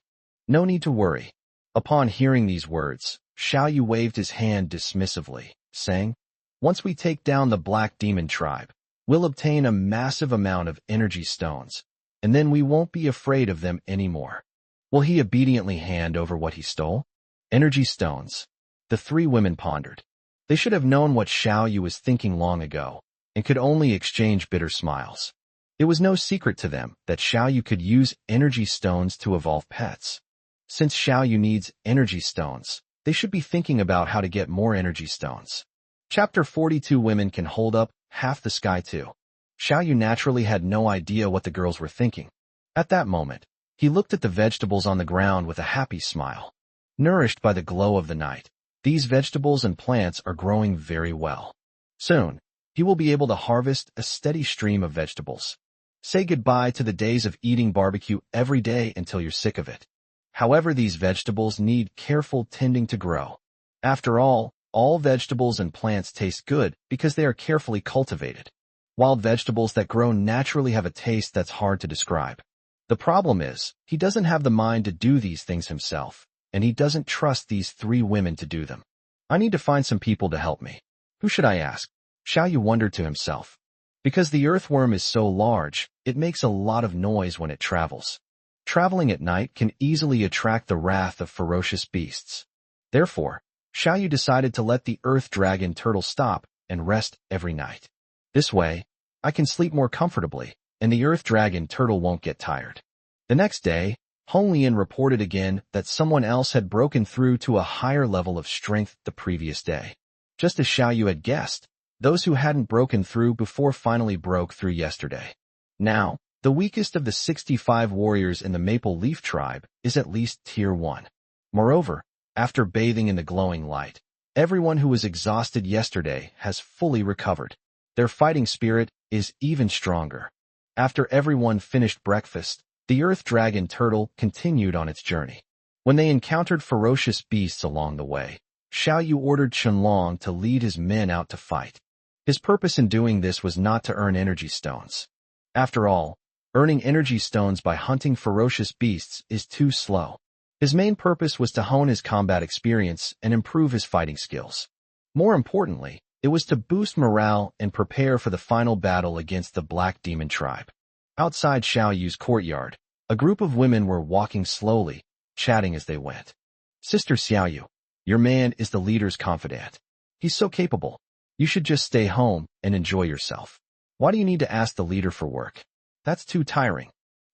No need to worry. Upon hearing these words, Xiao Yu waved his hand dismissively, saying, Once we take down the Black Demon Tribe, we'll obtain a massive amount of energy stones, and then we won't be afraid of them anymore. Will he obediently hand over what he stole? Energy stones. The 3 women pondered. They should have known what Xiao Yu was thinking long ago, and could only exchange bitter smiles. It was no secret to them that Xiao Yu could use energy stones to evolve pets. Since Xiao Yu needs energy stones, they should be thinking about how to get more energy stones. Chapter 42 Women can hold up half the sky too. Xiao Yu naturally had no idea what the girls were thinking. At that moment, he looked at the vegetables on the ground with a happy smile. Nourished by the glow of the night, these vegetables and plants are growing very well. Soon, he will be able to harvest a steady stream of vegetables. Say goodbye to the days of eating barbecue every day until you're sick of it. However, these vegetables need careful tending to grow. After all vegetables and plants taste good because they are carefully cultivated. Wild vegetables that grow naturally have a taste that's hard to describe. The problem is, he doesn't have the mind to do these things himself, and he doesn't trust these 3 women to do them. I need to find some people to help me. Who should I ask? Xiao Yu wondered to himself. Because the earthworm is so large, it makes a lot of noise when it travels. Traveling at night can easily attract the wrath of ferocious beasts. Therefore, Xiao Yu decided to let the earth dragon turtle stop and rest every night. This way, I can sleep more comfortably, and the earth dragon turtle won't get tired. The next day, Honglian reported again that someone else had broken through to a higher level of strength the previous day. Just as Xiao Yu had guessed, those who hadn't broken through before finally broke through yesterday. Now, the weakest of the 65 warriors in the Maple Leaf tribe is at least Tier 1. Moreover, after bathing in the glowing light, everyone who was exhausted yesterday has fully recovered. Their fighting spirit is even stronger. After everyone finished breakfast, the Earth Dragon Turtle continued on its journey. When they encountered ferocious beasts along the way, Xiao Yu ordered Qianlong to lead his men out to fight. His purpose in doing this was not to earn energy stones. After all, earning energy stones by hunting ferocious beasts is too slow. His main purpose was to hone his combat experience and improve his fighting skills. More importantly, It was to boost morale and prepare for the final battle against the Black Demon tribe. Outside Xiao Yu's courtyard, a group of women were walking slowly, chatting as they went. Sister Xiao Yu, your man is the leader's confidant. He's so capable. You should just stay home and enjoy yourself. Why do you need to ask the leader for work? That's too tiring.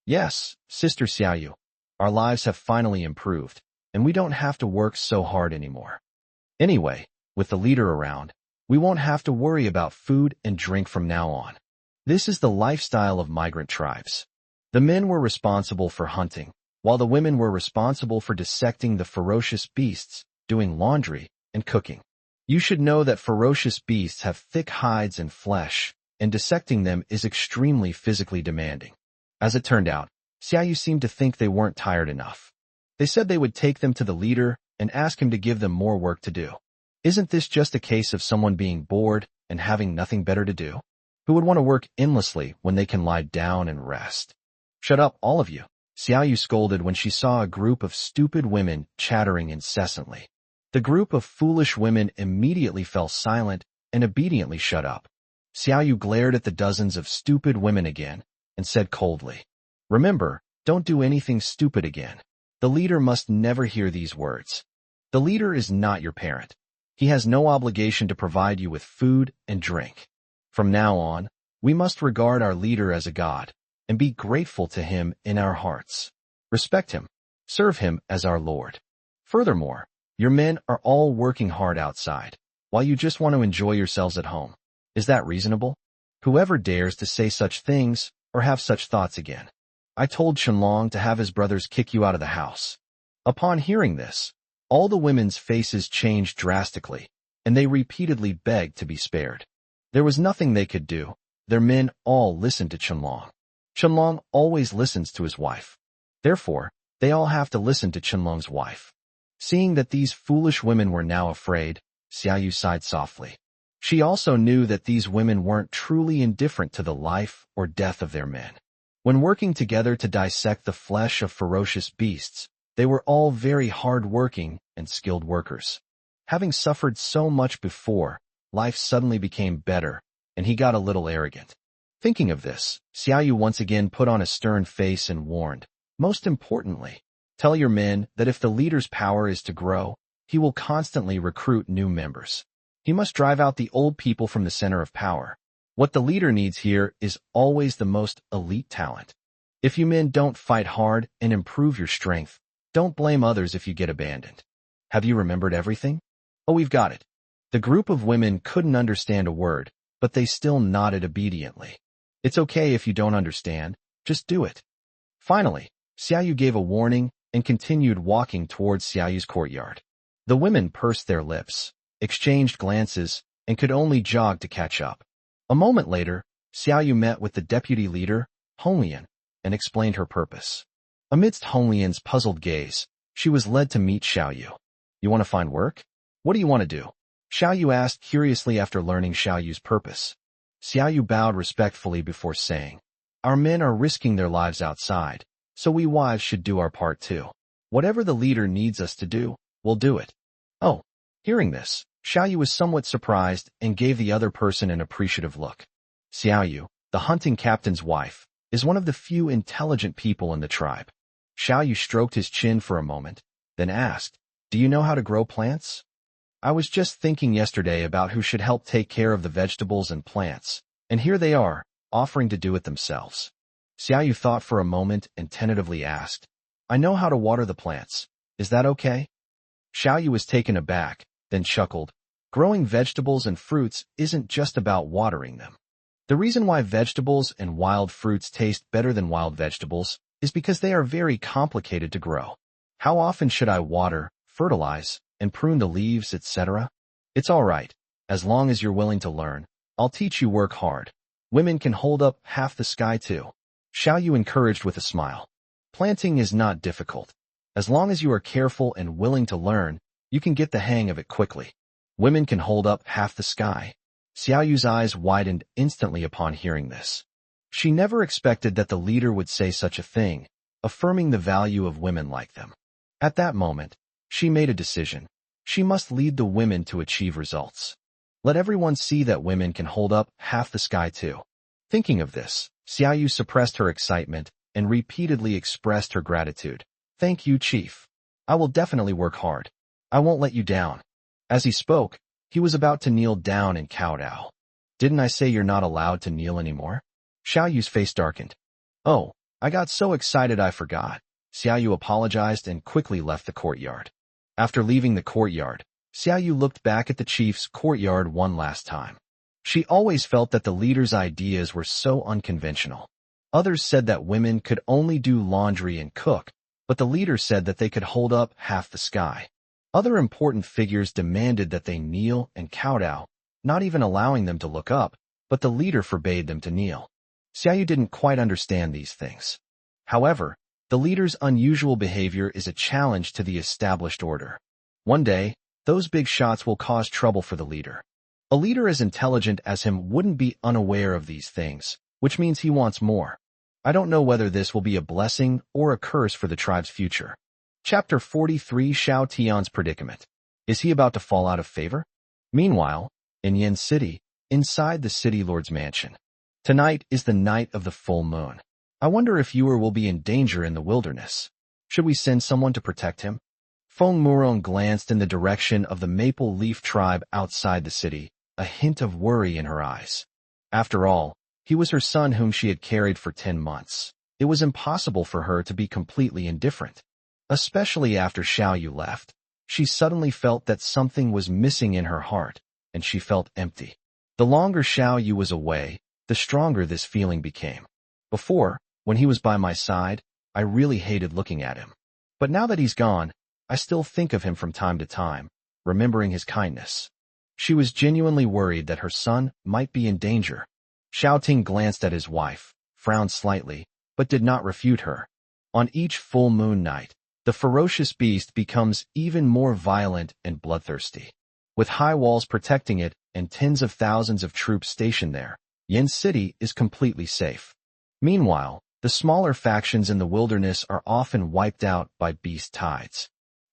Yes, Sister Xiao Yu, our lives have finally improved, and we don't have to work so hard anymore. Anyway, with the leader around, we won't have to worry about food and drink from now on. This is the lifestyle of migrant tribes. The men were responsible for hunting, while the women were responsible for dissecting the ferocious beasts, doing laundry, and cooking. You should know that ferocious beasts have thick hides and flesh, and dissecting them is extremely physically demanding. As it turned out, Xiao Yu seemed to think they weren't tired enough. They said they would take them to the leader and ask him to give them more work to do. Isn't this just a case of someone being bored and having nothing better to do? Who would want to work endlessly when they can lie down and rest? Shut up, all of you, Xiao Yu scolded when she saw a group of stupid women chattering incessantly. The group of foolish women immediately fell silent and obediently shut up. Xiao Yu glared at the dozens of stupid women again and said coldly, "Remember, don't do anything stupid again. The leader must never hear these words. The leader is not your parent. He has no obligation to provide you with food and drink. From now on, we must regard our leader as a god and be grateful to him in our hearts. Respect him. Serve him as our Lord. Furthermore, your men are all working hard outside, while you just want to enjoy yourselves at home. Is that reasonable? Whoever dares to say such things or have such thoughts again. I told Shenlong to have his brothers kick you out of the house." Upon hearing this, all the women's faces changed drastically, and they repeatedly begged to be spared. There was nothing they could do. Their men all listened to Shenlong. Shenlong always listens to his wife. Therefore, they all have to listen to Shenlong's wife. Seeing that these foolish women were now afraid, Xiao Yu sighed softly. She also knew that these women weren't truly indifferent to the life or death of their men. When working together to dissect the flesh of ferocious beasts, they were all very hard-working and skilled workers. Having suffered so much before, life suddenly became better, and he got a little arrogant. Thinking of this, Xiao Yu once again put on a stern face and warned, "Most importantly, tell your men that if the leader's power is to grow, he will constantly recruit new members. He must drive out the old people from the center of power. What the leader needs here is always the most elite talent. If you men don't fight hard and improve your strength, don't blame others if you get abandoned. Have you remembered everything?" "Oh, we've got it." The group of women couldn't understand a word, but they still nodded obediently. "It's okay if you don't understand, just do it." Finally, Xiao Yu gave a warning and continued walking towards Xiao Yu's courtyard. The women pursed their lips, exchanged glances, and could only jog to catch up. A moment later, Xiao Yu met with the deputy leader, Honglian, and explained her purpose. Amidst Honglian's puzzled gaze, she was led to meet Xiao Yu. "You want to find work? What do you want to do?" Xiao Yu asked curiously after learning Xiao Yu's purpose. Xiao Yu bowed respectfully before saying, "Our men are risking their lives outside, so we wives should do our part too. Whatever the leader needs us to do, we'll do it." Oh, hearing this, Xiao Yu was somewhat surprised and gave the other person an appreciative look. Xiao Yu, the hunting captain's wife, is one of the few intelligent people in the tribe. Xiao Yu stroked his chin for a moment, then asked, "Do you know how to grow plants?" "I was just thinking yesterday about who should help take care of the vegetables and plants, and here they are, offering to do it themselves." Xiao Yu thought for a moment and tentatively asked, "I know how to water the plants. Is that okay?" Xiao Yu was taken aback, then chuckled. Growing vegetables and fruits isn't just about watering them. The reason why vegetables and wild fruits taste better than wild vegetables is because they are very complicated to grow. How often should I water, fertilize, and prune the leaves, etc.? It's all right. As long as you're willing to learn, I'll teach you work hard. Women can hold up half the sky too. Xiao Yu encouraged with a smile. Planting is not difficult. As long as you are careful and willing to learn, you can get the hang of it quickly. Women can hold up half the sky. Xiao Yu's eyes widened instantly upon hearing this. She never expected that the leader would say such a thing, affirming the value of women like them. At that moment, she made a decision. She must lead the women to achieve results. Let everyone see that women can hold up half the sky too. Thinking of this, Xiao Yu suppressed her excitement and repeatedly expressed her gratitude. Thank you, Chief. I will definitely work hard. I won't let you down. As he spoke, he was about to kneel down and kowtow. Didn't I say you're not allowed to kneel anymore? Xiao Yu's face darkened. Oh, I got so excited I forgot. Xiao Yu apologized and quickly left the courtyard. After leaving the courtyard, Xiao Yu looked back at the chief's courtyard one last time. She always felt that the leader's ideas were so unconventional. Others said that women could only do laundry and cook, but the leader said that they could hold up half the sky. Other important figures demanded that they kneel and kowtow, not even allowing them to look up, but the leader forbade them to kneel. Xiao Yu didn't quite understand these things. However, the leader's unusual behavior is a challenge to the established order. One day, those big shots will cause trouble for the leader. A leader as intelligent as him wouldn't be unaware of these things, which means he wants more. I don't know whether this will be a blessing or a curse for the tribe's future. Chapter 43 Xiao Tian's Predicament. Is he about to fall out of favor? Meanwhile, in Yin City, inside the city lord's mansion. Tonight is the night of the full moon. I wonder if Yuer will be in danger in the wilderness. Should we send someone to protect him? Feng Murong glanced in the direction of the Maple Leaf tribe outside the city, a hint of worry in her eyes. After all, he was her son whom she had carried for 10 months. It was impossible for her to be completely indifferent. Especially after Xiao Yu left, she suddenly felt that something was missing in her heart, and she felt empty. The longer Xiao Yu was away, the stronger this feeling became. Before, when he was by my side, I really hated looking at him. But now that he's gone, I still think of him from time to time, remembering his kindness. She was genuinely worried that her son might be in danger. Xiao Ting glanced at his wife, frowned slightly, but did not refute her. On each full moon night, the ferocious beast becomes even more violent and bloodthirsty. With high walls protecting it and tens of thousands of troops stationed there, Yin City is completely safe. Meanwhile, the smaller factions in the wilderness are often wiped out by beast tides.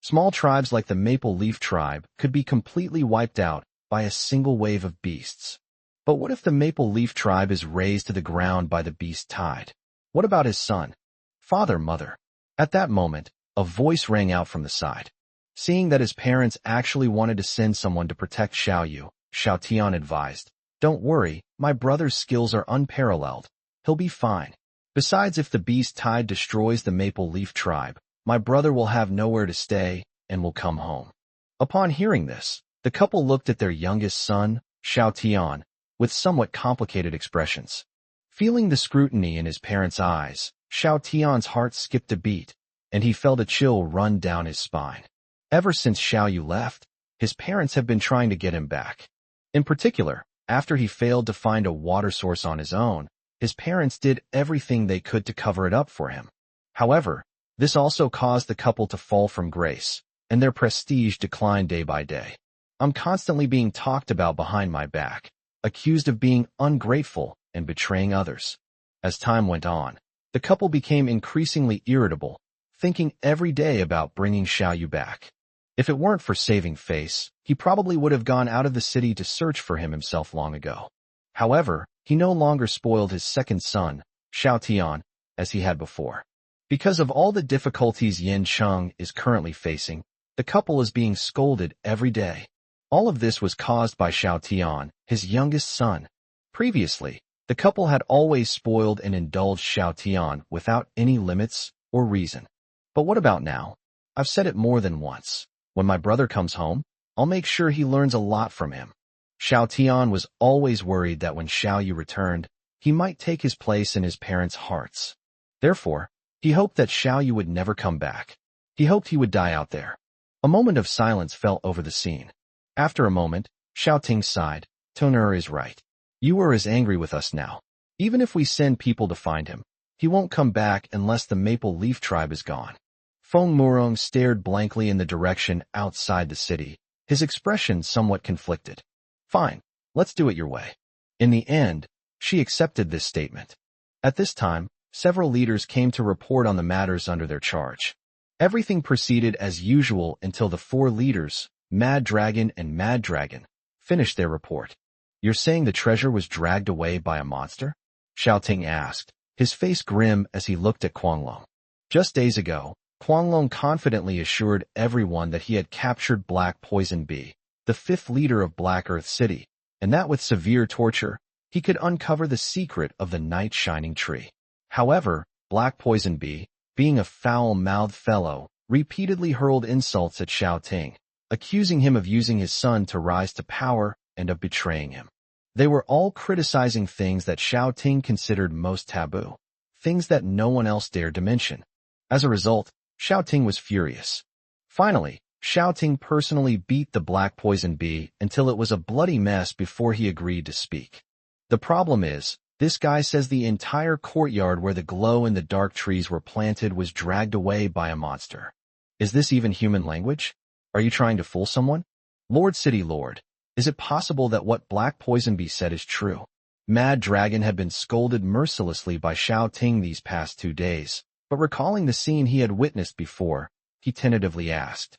Small tribes like the Maple Leaf tribe could be completely wiped out by a single wave of beasts. But what if the Maple Leaf tribe is razed to the ground by the beast tide? What about his son? Father, mother. At that moment, a voice rang out from the side. Seeing that his parents actually wanted to send someone to protect Xiao Yu, Xiao Tian advised, "Don't worry, my brother's skills are unparalleled. He'll be fine. Besides, if the beast tide destroys the Maple Leaf tribe, my brother will have nowhere to stay and will come home." Upon hearing this, the couple looked at their youngest son, Xiao Tian, with somewhat complicated expressions. Feeling the scrutiny in his parents' eyes, Xiao Tian's heart skipped a beat, and he felt a chill run down his spine. Ever since Xiao Yu left, his parents have been trying to get him back. In particular, after he failed to find a water source on his own, his parents did everything they could to cover it up for him. However, this also caused the couple to fall from grace, and their prestige declined day by day. I'm constantly being talked about behind my back, accused of being ungrateful and betraying others. As time went on, the couple became increasingly irritable, thinking every day about bringing Xiao Yu back. If it weren't for saving face, he probably would have gone out of the city to search for him himself long ago. However, he no longer spoiled his second son, Xiao Tian, as he had before. Because of all the difficulties Yin Cheng is currently facing, the couple is being scolded every day. All of this was caused by Xiao Tian, his youngest son. Previously, the couple had always spoiled and indulged Xiao Tian without any limits or reason. But what about now? I've said it more than once. When my brother comes home, I'll make sure he learns a lot from him. Xiao Tian was always worried that when Xiao Yu returned, he might take his place in his parents' hearts. Therefore, he hoped that Xiao Yu would never come back. He hoped he would die out there. A moment of silence fell over the scene. After a moment, Xiao Ting sighed. Toner is right. Yuer is angry with us now. Even if we send people to find him, he won't come back unless the Maple Leaf tribe is gone. Feng Murong stared blankly in the direction outside the city, his expression somewhat conflicted. Fine, let's do it your way. In the end, she accepted this statement. At this time, several leaders came to report on the matters under their charge. Everything proceeded as usual until the 4 leaders, Mad Dragon and Mad Dragon, finished their report. You're saying the treasure was dragged away by a monster? Xiao Ting asked, his face grim as he looked at Guanglong. Just days ago, Guanglong confidently assured everyone that he had captured Black Poison Bee, the 5th leader of Black Earth City, and that with severe torture, he could uncover the secret of the Night Shining Tree. However, Black Poison Bee, being a foul-mouthed fellow, repeatedly hurled insults at Xiao Ting, accusing him of using his son to rise to power and of betraying him. They were all criticizing things that Xiao Ting considered most taboo, things that no one else dared to mention. As a result, Xiao Ting was furious. Finally, Xiao Ting personally beat the Black Poison Bee until it was a bloody mess before he agreed to speak. The problem is, this guy says the entire courtyard where the glow-in-the-dark trees were planted was dragged away by a monster. Is this even human language? Are you trying to fool someone? Lord City Lord, is it possible that what Black Poison Bee said is true? Mad Dragon had been scolded mercilessly by Xiao Ting these past 2 days, but recalling the scene he had witnessed before, he tentatively asked.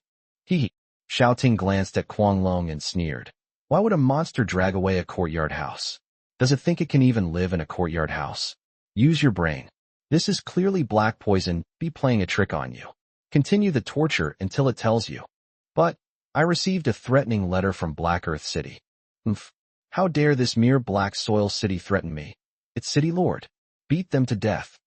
Xiao Ting glanced at Guanglong and sneered. Why would a monster drag away a courtyard house? Does it think it can even live in a courtyard house? Use your brain. This is clearly Black Poison Bee playing a trick on you. Continue the torture until it tells you. But, I received a threatening letter from Black Earth City. How dare this mere Black Soil City threaten me? It's City Lord. Beat them to death.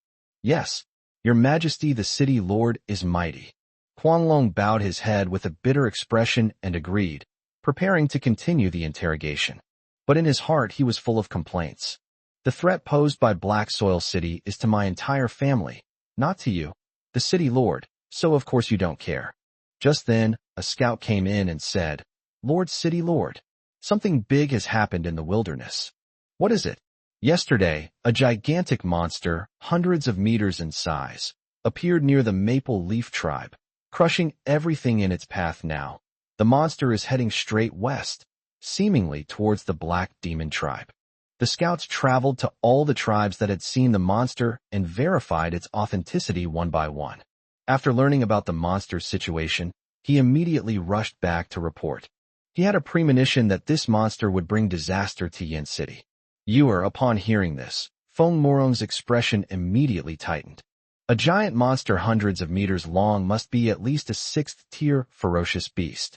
Yes, Your Majesty the City Lord is mighty. Guanglong bowed his head with a bitter expression and agreed, preparing to continue the interrogation. But in his heart he was full of complaints. The threat posed by Black Soil City is to my entire family, not to you, the City Lord, so of course you don't care. Just then, a scout came in and said, Lord City Lord, something big has happened in the wilderness. What is it? Yesterday, a gigantic monster, hundreds of meters in size, appeared near the Maple Leaf Tribe, crushing everything in its path now. The monster is heading straight west, seemingly towards the Black Demon Tribe. The scouts traveled to all the tribes that had seen the monster and verified its authenticity one by one. After learning about the monster's situation, he immediately rushed back to report. He had a premonition that this monster would bring disaster to Yin City. Upon hearing this, Feng Morong's expression immediately tightened. A giant monster hundreds of meters long must be at least a 6th-tier ferocious beast.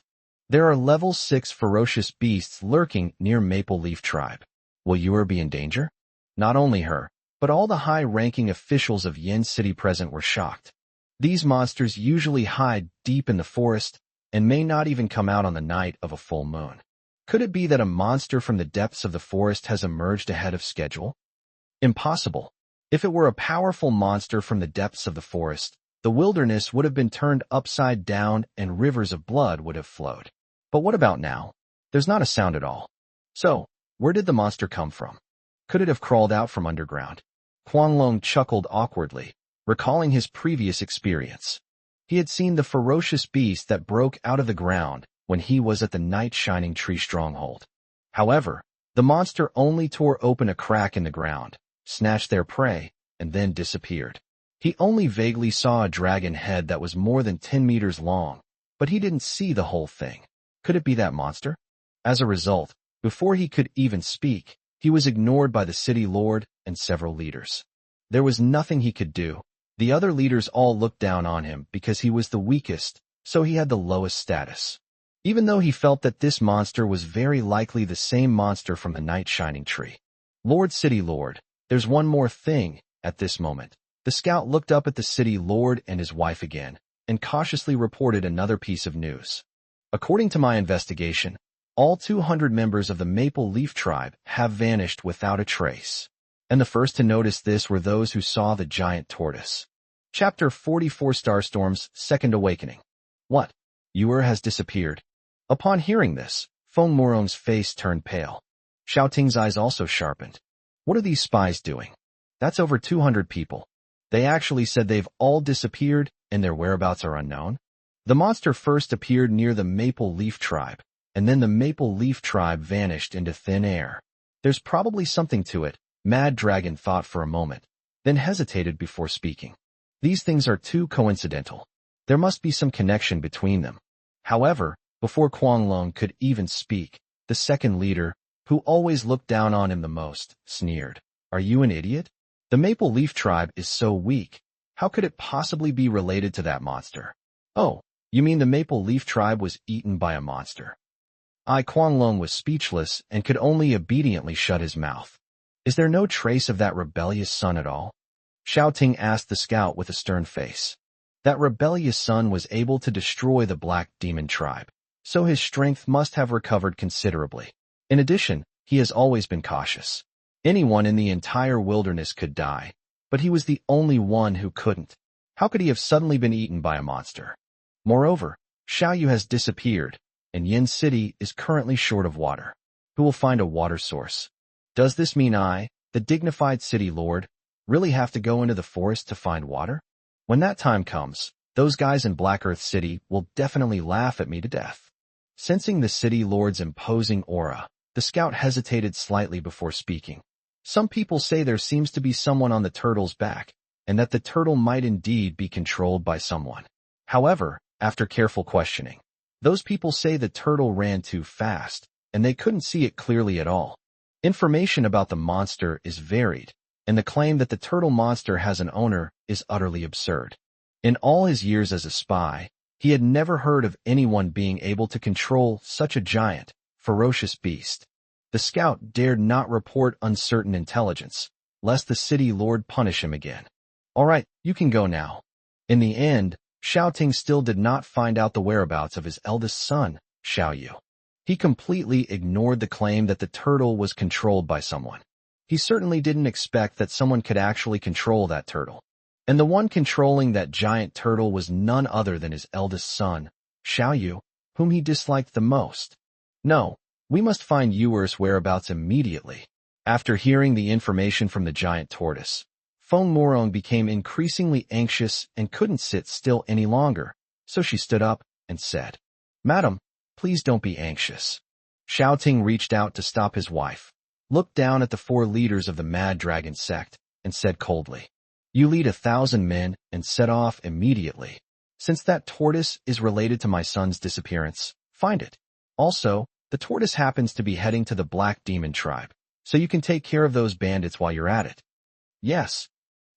There are level 6 ferocious beasts lurking near Maple Leaf Tribe. Will Yu be in danger? Not only her, but all the high-ranking officials of Yin City present were shocked. These monsters usually hide deep in the forest and may not even come out on the night of a full moon. Could it be that a monster from the depths of the forest has emerged ahead of schedule? Impossible. If it were a powerful monster from the depths of the forest, the wilderness would have been turned upside down and rivers of blood would have flowed. But what about now? There's not a sound at all. So, where did the monster come from? Could it have crawled out from underground? Guanglong chuckled awkwardly, recalling his previous experience. He had seen the ferocious beast that broke out of the ground when he was at the Night Shining Tree stronghold. However, the monster only tore open a crack in the ground, snatched their prey, and then disappeared. He only vaguely saw a dragon head that was more than 10 meters long, but he didn't see the whole thing. Could it be that monster? As a result, before he could even speak, he was ignored by the city lord and several leaders. There was nothing he could do. The other leaders all looked down on him because he was the weakest, so he had the lowest status. Even though he felt that this monster was very likely the same monster from the Night Shining Tree. Lord City Lord, there's one more thing. At this moment, the scout looked up at the city lord and his wife again, and cautiously reported another piece of news. According to my investigation, all 200 members of the Maple Leaf Tribe have vanished without a trace. And the first to notice this were those who saw the giant tortoise. Chapter 44 Starstorm's Second Awakening. What? Yu has disappeared. Upon hearing this, Feng Morong's face turned pale. Xiao Ting's eyes also sharpened. What are these spies doing? That's over 200 people. They actually said they've all disappeared and their whereabouts are unknown. The monster first appeared near the Maple Leaf Tribe, and then the Maple Leaf Tribe vanished into thin air. There's probably something to it, Mad Dragon thought for a moment, then hesitated before speaking. These things are too coincidental. There must be some connection between them. However, before Guanglong could even speak, The second leader, who always looked down on him the most, sneered. Are you an idiot? The Maple Leaf tribe is so weak. How could it possibly be related to that monster? Oh, you mean the Maple Leaf tribe was eaten by a monster? Quanglong was speechless and could only obediently shut his mouth. Is there no trace of that rebellious son at all? Xiao Ting asked the scout with a stern face. That rebellious son was able to destroy the Black Demon tribe, so his strength must have recovered considerably. In addition, he has always been cautious. Anyone in the entire wilderness could die, but he was the only one who couldn't. How could he have suddenly been eaten by a monster? Moreover, Xiao Yu has disappeared, and Yin City is currently short of water. Who will find a water source? Does this mean I, the dignified city lord, really have to go into the forest to find water? When that time comes, those guys in Black Earth City will definitely laugh at me to death. Sensing the city lord's imposing aura, the scout hesitated slightly before speaking. Some people say there seems to be someone on the turtle's back, and that the turtle might indeed be controlled by someone. However, after careful questioning, those people say the turtle ran too fast, and they couldn't see it clearly at all. Information about the monster is varied, and the claim that the turtle monster has an owner is utterly absurd. In all his years as a spy, he had never heard of anyone being able to control such a giant, ferocious beast. The scout dared not report uncertain intelligence, lest the city lord punish him again. All right, you can go now. In the end, Xiao Ting still did not find out the whereabouts of his eldest son, Xiao Yu. He completely ignored the claim that the turtle was controlled by someone. He certainly didn't expect that someone could actually control that turtle. And the one controlling that giant turtle was none other than his eldest son, Xiao Yu, whom he disliked the most. No, we must find Yuer's whereabouts immediately. After hearing the information from the giant tortoise, Feng Murong became increasingly anxious and couldn't sit still any longer, so she stood up and said, Madam, please don't be anxious. Xiao Ting reached out to stop his wife, looked down at the 4 leaders of the Mad Dragon sect, and said coldly, You lead 1,000 men and set off immediately. Since that tortoise is related to my son's disappearance, find it. Also, the tortoise happens to be heading to the Black Demon tribe, so you can take care of those bandits while you're at it. Yes.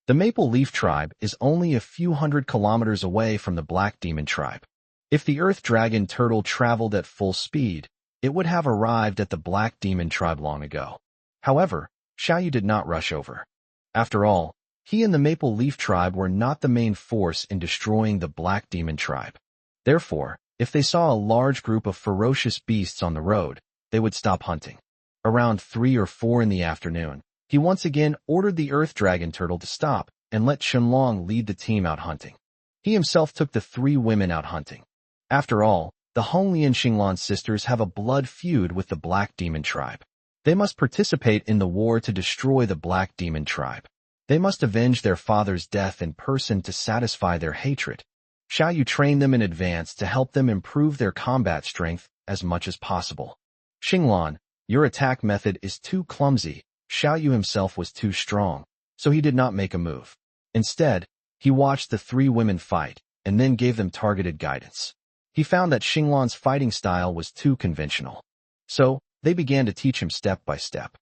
The Maple Leaf tribe is only a few hundred kilometers away from the Black Demon tribe. If the Earth Dragon turtle traveled at full speed, it would have arrived at the Black Demon tribe long ago. However, Xiao Yu did not rush over. After all, he and the Maple Leaf tribe were not the main force in destroying the Black Demon tribe. Therefore, if they saw a large group of ferocious beasts on the road, they would stop hunting. Around 3 or 4 in the afternoon, he once again ordered the Earth Dragon turtle to stop and let Shenlong lead the team out hunting. He himself took the 3 women out hunting. After all, the Hongli and Xinglan sisters have a blood feud with the Black Demon tribe. They must participate in the war to destroy the Black Demon tribe. They must avenge their father's death in person to satisfy their hatred. Xiao Yu trained them in advance to help them improve their combat strength as much as possible. Xinglan, your attack method is too clumsy. Xiao Yu himself was too strong, so he did not make a move. Instead, he watched the 3 women fight, and then gave them targeted guidance. He found that Xinglan's fighting style was too conventional. So, they began to teach him step by step.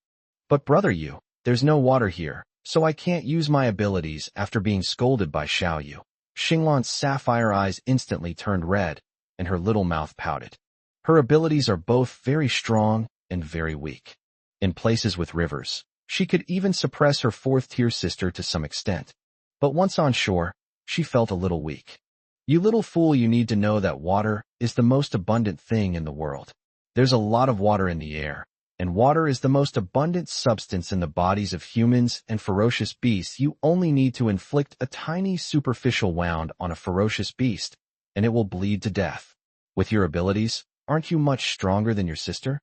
But brother Yu, there's no water here, so I can't use my abilities after being scolded by Xiao Yu. Xinglan's sapphire eyes instantly turned red, and her little mouth pouted. Her abilities are both very strong and very weak. In places with rivers, she could even suppress her 4th-tier sister to some extent. But once on shore, she felt a little weak. You little fool, you need to know that water is the most abundant thing in the world. There's a lot of water in the air, and water is the most abundant substance in the bodies of humans and ferocious beasts. You only need to inflict a tiny superficial wound on a ferocious beast, and it will bleed to death. With your abilities, aren't you much stronger than your sister?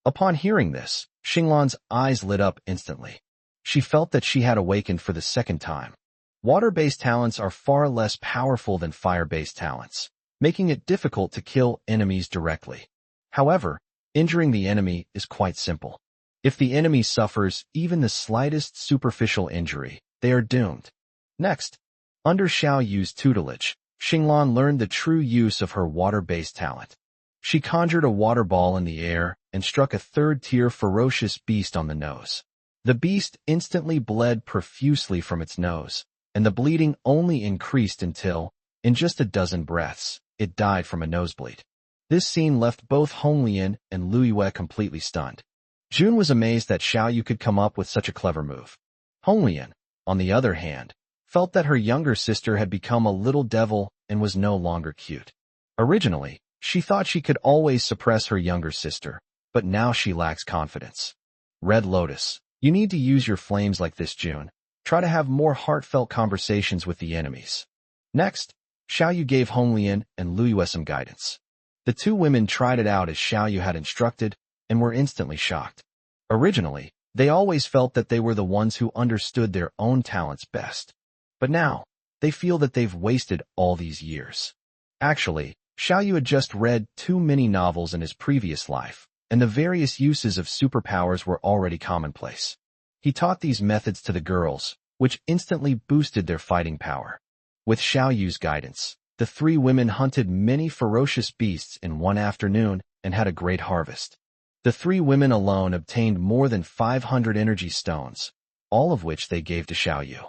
Upon hearing this, Xinglan's eyes lit up instantly. She felt that she had awakened for the second time. Water-based talents are far less powerful than fire-based talents, making it difficult to kill enemies directly. However, injuring the enemy is quite simple. If the enemy suffers even the slightest superficial injury, they are doomed. Next, under Xiao Yu's tutelage, Xinglan learned the true use of her water-based talent. She conjured a water ball in the air and struck a third-tier ferocious beast on the nose. The beast instantly bled profusely from its nose, and the bleeding only increased until, in just a dozen breaths, it died from a nosebleed. This scene left both Honglian and Liyue completely stunned. Jun was amazed that Xiao Yu could come up with such a clever move. Honglian, on the other hand, felt that her younger sister had become a little devil and was no longer cute. Originally, she thought she could always suppress her younger sister, but now she lacks confidence. Red Lotus, you need to use your flames like this, Jun. Try to have more heartfelt conversations with the enemies. Next, Xiao Yu gave Honglian and Liyue some guidance. The two women tried it out as Xiao Yu had instructed and were instantly shocked. Originally, they always felt that they were the ones who understood their own talents best. But now, they feel that they've wasted all these years. Actually, Xiao Yu had just read too many novels in his previous life, and the various uses of superpowers were already commonplace. He taught these methods to the girls, which instantly boosted their fighting power. With Xiao Yu's guidance, the three women hunted many ferocious beasts in one afternoon and had a great harvest. The three women alone obtained more than 500 energy stones, all of which they gave to Xiao Yu.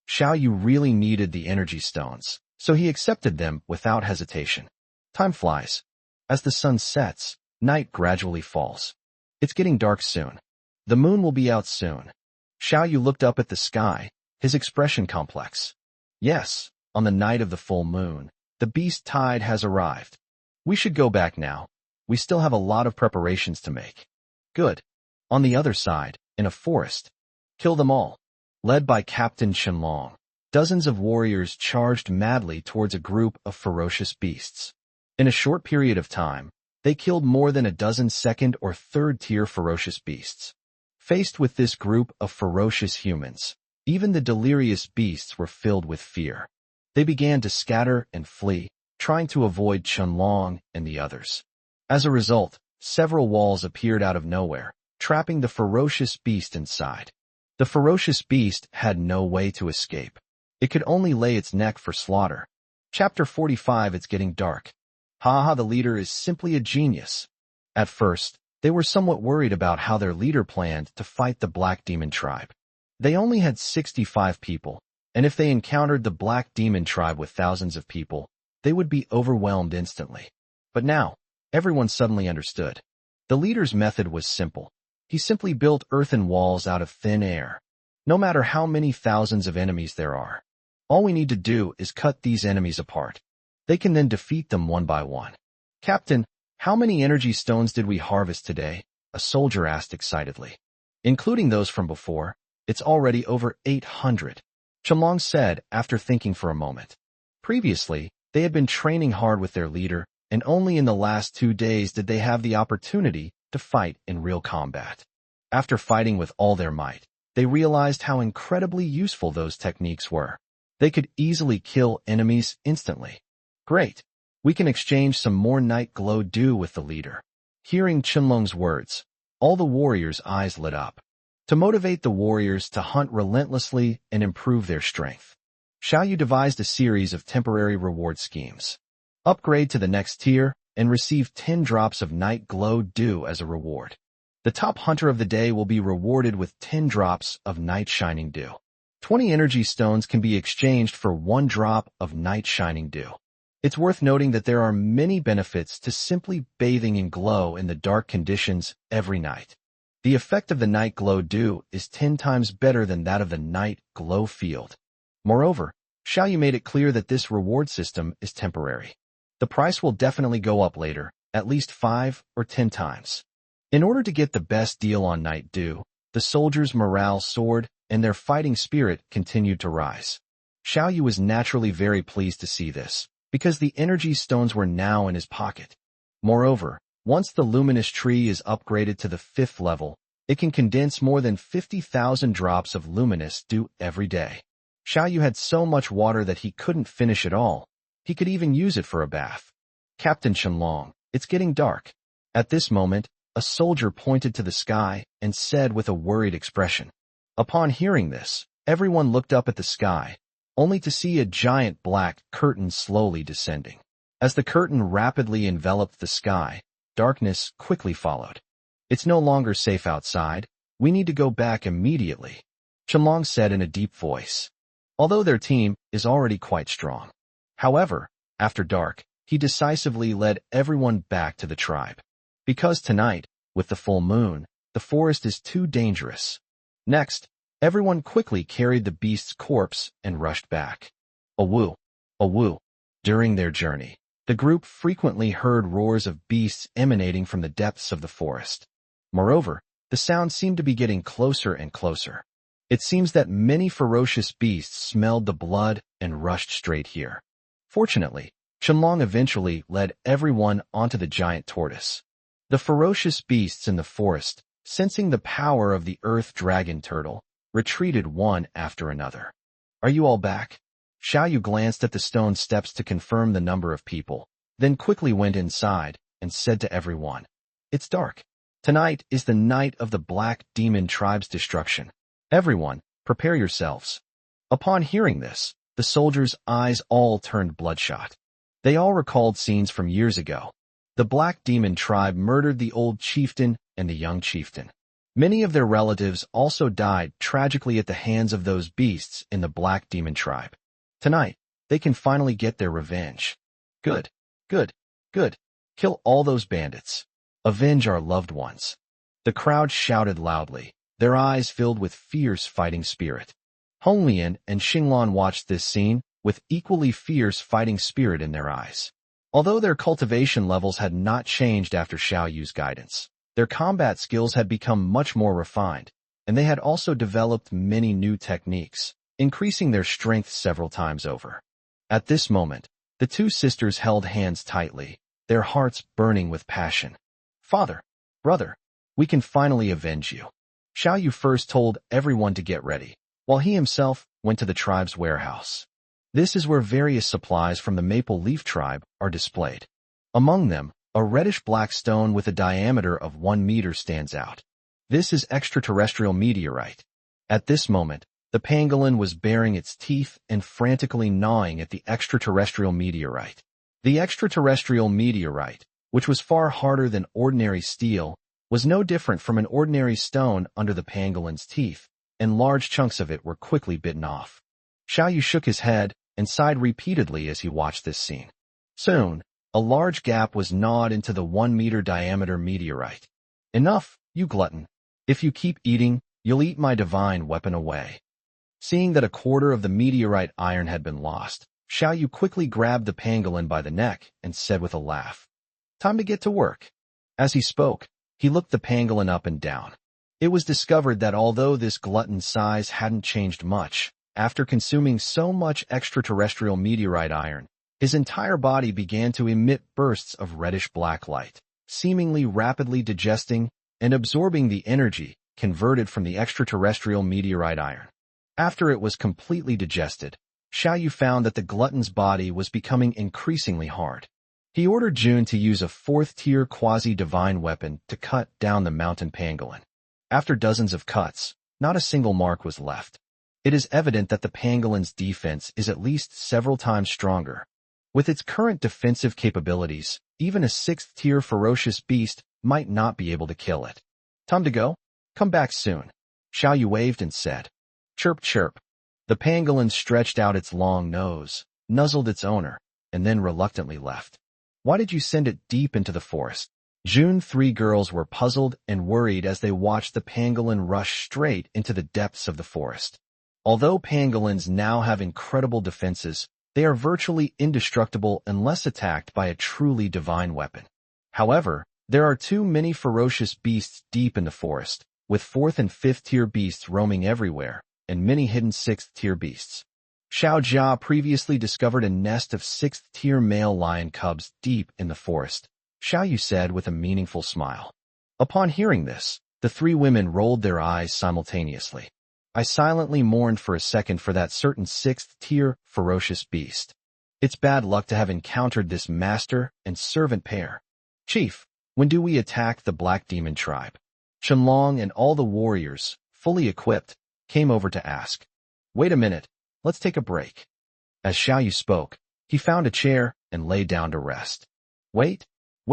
Xiao Yu really needed the energy stones, so he accepted them without hesitation. Time flies. As the sun sets, night gradually falls. It's getting dark soon. The moon will be out soon. Xiao Yu looked up at the sky, his expression complex. Yes, on the night of the full moon, the beast tide has arrived. We should go back now. We still have a lot of preparations to make. Good. On the other side, in a forest. Kill them all. Led by Captain Qianlong, dozens of warriors charged madly towards a group of ferocious beasts. In a short period of time, they killed more than a dozen second or third-tier ferocious beasts. Faced with this group of ferocious humans, even the delirious beasts were filled with fear. They began to scatter and flee, trying to avoid Qianlong and the others. As a result, several walls appeared out of nowhere, trapping the ferocious beast inside. The ferocious beast had no way to escape. It could only lay its neck for slaughter. Chapter 45. It's getting dark. Ha, the leader is simply a genius. At first, they were somewhat worried about how their leader planned to fight the Black Demon tribe. They only had 65 people, and if they encountered the Black Demon tribe with thousands of people, they would be overwhelmed instantly. But now, everyone suddenly understood. The leader's method was simple. He simply built earthen walls out of thin air. No matter how many thousands of enemies there are, all we need to do is cut these enemies apart. They can then defeat them one by one. Captain, how many energy stones did we harvest today? A soldier asked excitedly. Including those from before, it's already over 800. Qianlong said after thinking for a moment. Previously, they had been training hard with their leader, and only in the last 2 days did they have the opportunity to fight in real combat. After fighting with all their might, they realized how incredibly useful those techniques were. They could easily kill enemies instantly. Great. We can exchange some more night glow dew with the leader. Hearing Qianlong's words, all the warriors' eyes lit up. To motivate the warriors to hunt relentlessly and improve their strength, Xiao Yu devised a series of temporary reward schemes. Upgrade to the next tier and receive 10 drops of night glow dew as a reward. The top hunter of the day will be rewarded with 10 drops of night shining dew. 20 energy stones can be exchanged for 1 drop of night shining dew. It's worth noting that there are many benefits to simply bathing in glow in the dark conditions every night. The effect of the night glow dew is 10 times better than that of the night glow field. Moreover, Xiao Yu made it clear that this reward system is temporary. The price will definitely go up later, at least 5 or 10 times. In order to get the best deal on night dew, the soldiers' morale soared and their fighting spirit continued to rise. Xiao Yu was naturally very pleased to see this, because the energy stones were now in his pocket. Moreover, once the luminous tree is upgraded to the 5th level, it can condense more than 50,000 drops of luminous dew every day. Xiao Yu had so much water that he couldn't finish it all. He could even use it for a bath. Captain Qianlong, it's getting dark. At this moment, a soldier pointed to the sky and said with a worried expression. Upon hearing this, everyone looked up at the sky, only to see a giant black curtain slowly descending. As the curtain rapidly enveloped the sky, darkness quickly followed. It's no longer safe outside. We need to go back immediately, Qianlong said in a deep voice. Although their team is already quite strong. However, after dark, he decisively led everyone back to the tribe. Because tonight, with the full moon, the forest is too dangerous. Next, everyone quickly carried the beast's corpse and rushed back. Awoo, awoo. During their journey, the group frequently heard roars of beasts emanating from the depths of the forest. Moreover, the sound seemed to be getting closer and closer. It seems that many ferocious beasts smelled the blood and rushed straight here. Fortunately, Qianlong eventually led everyone onto the giant tortoise. The ferocious beasts in the forest, sensing the power of the earth dragon turtle, retreated one after another. Are you all back? Xiao Yu glanced at the stone steps to confirm the number of people, then quickly went inside and said to everyone, "It's dark. Tonight is the night of the Black Demon Tribe's destruction. Everyone, prepare yourselves." Upon hearing this, the soldiers' eyes all turned bloodshot. They all recalled scenes from years ago. The Black Demon Tribe murdered the old chieftain and the young chieftain. Many of their relatives also died tragically at the hands of those beasts in the Black Demon Tribe. Tonight, they can finally get their revenge. Good, good, good. Kill all those bandits. Avenge our loved ones. The crowd shouted loudly, their eyes filled with fierce fighting spirit. Honglian and Xinglan watched this scene with equally fierce fighting spirit in their eyes. Although their cultivation levels had not changed after Xiao Yu's guidance, their combat skills had become much more refined, and they had also developed many new techniques, increasing their strength several times over. At this moment, the two sisters held hands tightly, their hearts burning with passion. "Father, brother, we can finally avenge you." Xiao Yu first told everyone to get ready, while he himself went to the tribe's warehouse. This is where various supplies from the Maple Leaf tribe are displayed. Among them, a reddish-black stone with a diameter of 1 meter stands out. This is extraterrestrial meteorite. At this moment, the pangolin was baring its teeth and frantically gnawing at the extraterrestrial meteorite. The extraterrestrial meteorite, which was far harder than ordinary steel, was no different from an ordinary stone under the pangolin's teeth, and large chunks of it were quickly bitten off. Xiao Yu shook his head and sighed repeatedly as he watched this scene. Soon, a large gap was gnawed into the 1 meter diameter meteorite. "Enough, you glutton. If you keep eating, you'll eat my divine weapon away." Seeing that a quarter of the meteorite iron had been lost, Xiao Yu quickly grabbed the pangolin by the neck and said with a laugh, "Time to get to work." As he spoke, he looked the pangolin up and down. It was discovered that although this glutton's size hadn't changed much, after consuming so much extraterrestrial meteorite iron, his entire body began to emit bursts of reddish-black light, seemingly rapidly digesting and absorbing the energy converted from the extraterrestrial meteorite iron. After it was completely digested, Xiao Yu found that the glutton's body was becoming increasingly hard. He ordered Jun to use a 4th-tier quasi-divine weapon to cut down the mountain pangolin. After dozens of cuts, not a single mark was left. It is evident that the pangolin's defense is at least several times stronger. With its current defensive capabilities, even a 6th-tier ferocious beast might not be able to kill it. "Time to go? Come back soon," Xiao Yu waved and said. Chirp chirp. The pangolin stretched out its long nose, nuzzled its owner, and then reluctantly left. "Why did you send it deep into the forest?" June 3 girls were puzzled and worried as they watched the pangolin rush straight into the depths of the forest. Although pangolins now have incredible defenses, they are virtually indestructible unless attacked by a truly divine weapon. However, there are too many ferocious beasts deep in the forest, with 4th and 5th-tier beasts roaming everywhere, and many hidden 6th-tier beasts. Xiao Jia previously discovered a nest of 6th-tier male lion cubs deep in the forest, Xiao Yu said with a meaningful smile. Upon hearing this, the 3 women rolled their eyes simultaneously. I silently mourned for a second for that certain 6th-tier ferocious beast. It's bad luck to have encountered this master and servant pair. "Chief, when do we attack the Black Demon Tribe?" Qianlong and all the warriors, fully equipped, came over to ask. "Wait a minute, let's take a break." As Xiao Yu spoke, he found a chair and lay down to rest. Wait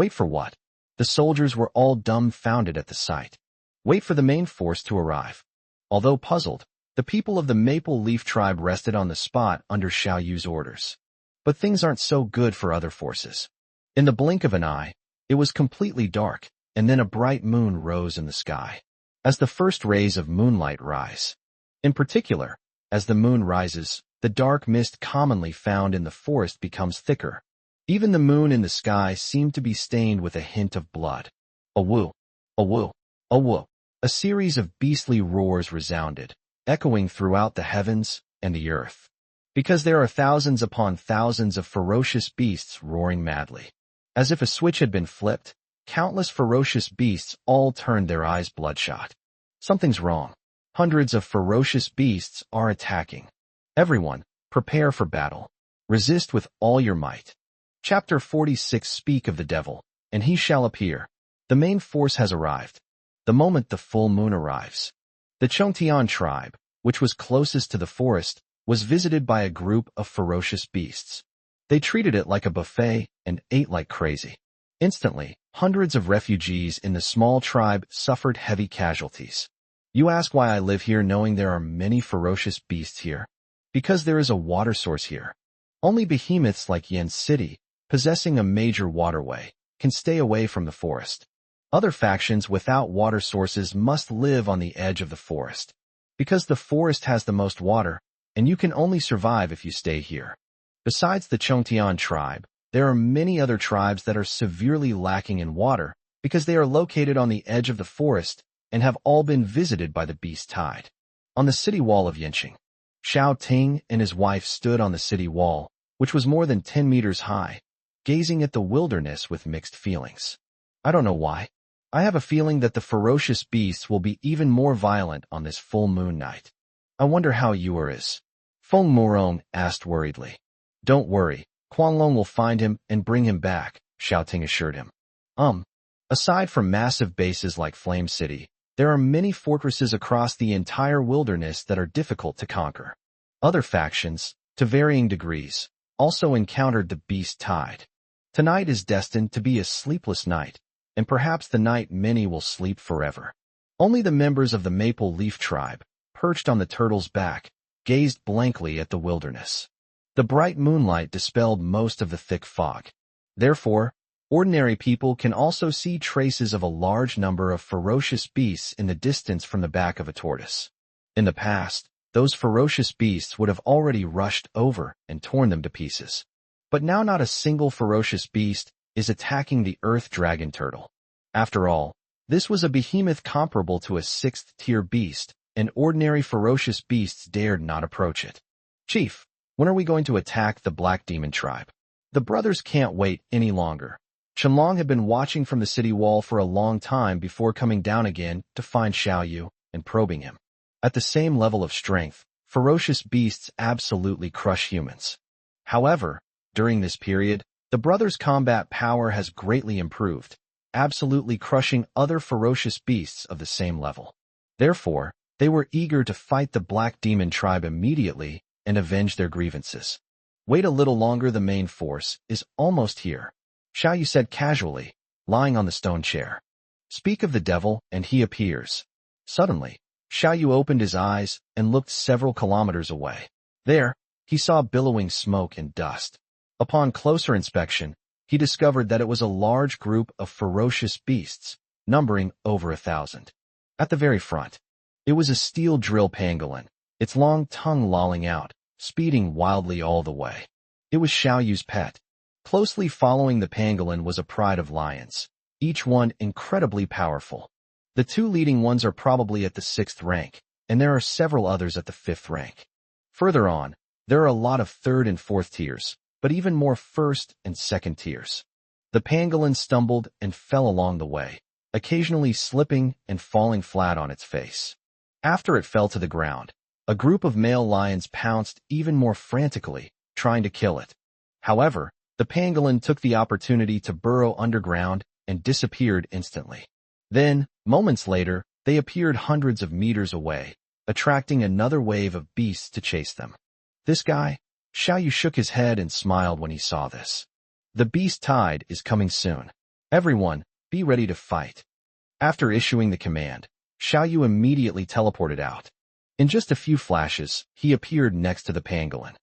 for what?" The soldiers were all dumbfounded at the sight. Wait for the main force to arrive. Although puzzled, the people of the Maple Leaf tribe rested on the spot under Xiao Yu's orders. But things aren't so good for other forces. In the blink of an eye, it was completely dark, and then a bright moon rose in the sky. As the first rays of moonlight rise. In particular, as the moon rises, the dark mist commonly found in the forest becomes thicker. Even the moon in the sky seemed to be stained with a hint of blood. A woo, a woo, a woo. A series of beastly roars resounded, echoing throughout the heavens and the earth. Because there are thousands upon thousands of ferocious beasts roaring madly. As if a switch had been flipped, countless ferocious beasts all turned their eyes bloodshot. Something's wrong. Hundreds of ferocious beasts are attacking. Everyone, prepare for battle. Resist with all your might. Chapter 46. Speak of the devil, and he shall appear. The main force has arrived. The moment the full moon arrives. The Chongtian tribe, which was closest to the forest, was visited by a group of ferocious beasts. They treated it like a buffet and ate like crazy. Instantly, hundreds of refugees in the small tribe suffered heavy casualties. You ask why I live here knowing there are many ferocious beasts here. Because there is a water source here. Only behemoths like Yen City, possessing a major waterway, can stay away from the forest. Other factions without water sources must live on the edge of the forest. Because the forest has the most water, and you can only survive if you stay here. Besides the Chongtian tribe, there are many other tribes that are severely lacking in water because they are located on the edge of the forest and have all been visited by the beast tide. On the city wall of Yanqing, Xiao Ting and his wife stood on the city wall, which was more than 10 meters high, gazing at the wilderness with mixed feelings. I don't know why. I have a feeling that the ferocious beasts will be even more violent on this full moon night. I wonder how Yuer is. Feng Murong asked worriedly. Don't worry, Quanlong will find him and bring him back, Xiao Ting assured him. Aside from massive bases like Flame City, there are many fortresses across the entire wilderness that are difficult to conquer. Other factions, to varying degrees, also encountered the beast tide. Tonight is destined to be a sleepless night, and perhaps the night many will sleep forever. Only the members of the Maple Leaf tribe, perched on the turtle's back, gazed blankly at the wilderness. The bright moonlight dispelled most of the thick fog. Therefore, ordinary people can also see traces of a large number of ferocious beasts in the distance from the back of a tortoise. In the past, those ferocious beasts would have already rushed over and torn them to pieces. But now not a single ferocious beast is attacking the earth dragon turtle. After all, this was a behemoth comparable to a 6th-tier beast, and ordinary ferocious beasts dared not approach it. Chief, when are we going to attack the Black Demon tribe? The brothers can't wait any longer. Chenlong had been watching from the city wall for a long time before coming down again to find Xiao Yu and probing him. At the same level of strength, ferocious beasts absolutely crush humans. However, during this period, the brothers' combat power has greatly improved, absolutely crushing other ferocious beasts of the same level. Therefore, they were eager to fight the Black Demon tribe immediately and avenge their grievances. Wait a little longer, the main force is almost here, Xiao Yu said casually, lying on the stone chair. Speak of the devil, and he appears. Suddenly, Xiao Yu opened his eyes and looked several kilometers away. There, he saw billowing smoke and dust. Upon closer inspection, he discovered that it was a large group of ferocious beasts, numbering over 1,000. At the very front, it was a steel drill pangolin, its long tongue lolling out, speeding wildly all the way. It was Xiao Yu's pet. Closely following the pangolin was a pride of lions, each one incredibly powerful. The 2 leading ones are probably at the 6th rank, and there are several others at the 5th rank. Further on, there are a lot of 3rd and 4th tiers, but even more 1st and 2nd tiers. The pangolin stumbled and fell along the way, occasionally slipping and falling flat on its face. After it fell to the ground, a group of male lions pounced even more frantically, trying to kill it. However, the pangolin took the opportunity to burrow underground and disappeared instantly. Then, moments later, they appeared hundreds of meters away, attracting another wave of beasts to chase them. This guy? Xiao Yu shook his head and smiled when he saw this. The beast tide is coming soon. Everyone, Be ready to fight." After issuing the command, Xiao Yu immediately teleported out. In just a few flashes, he appeared next to the pangolin.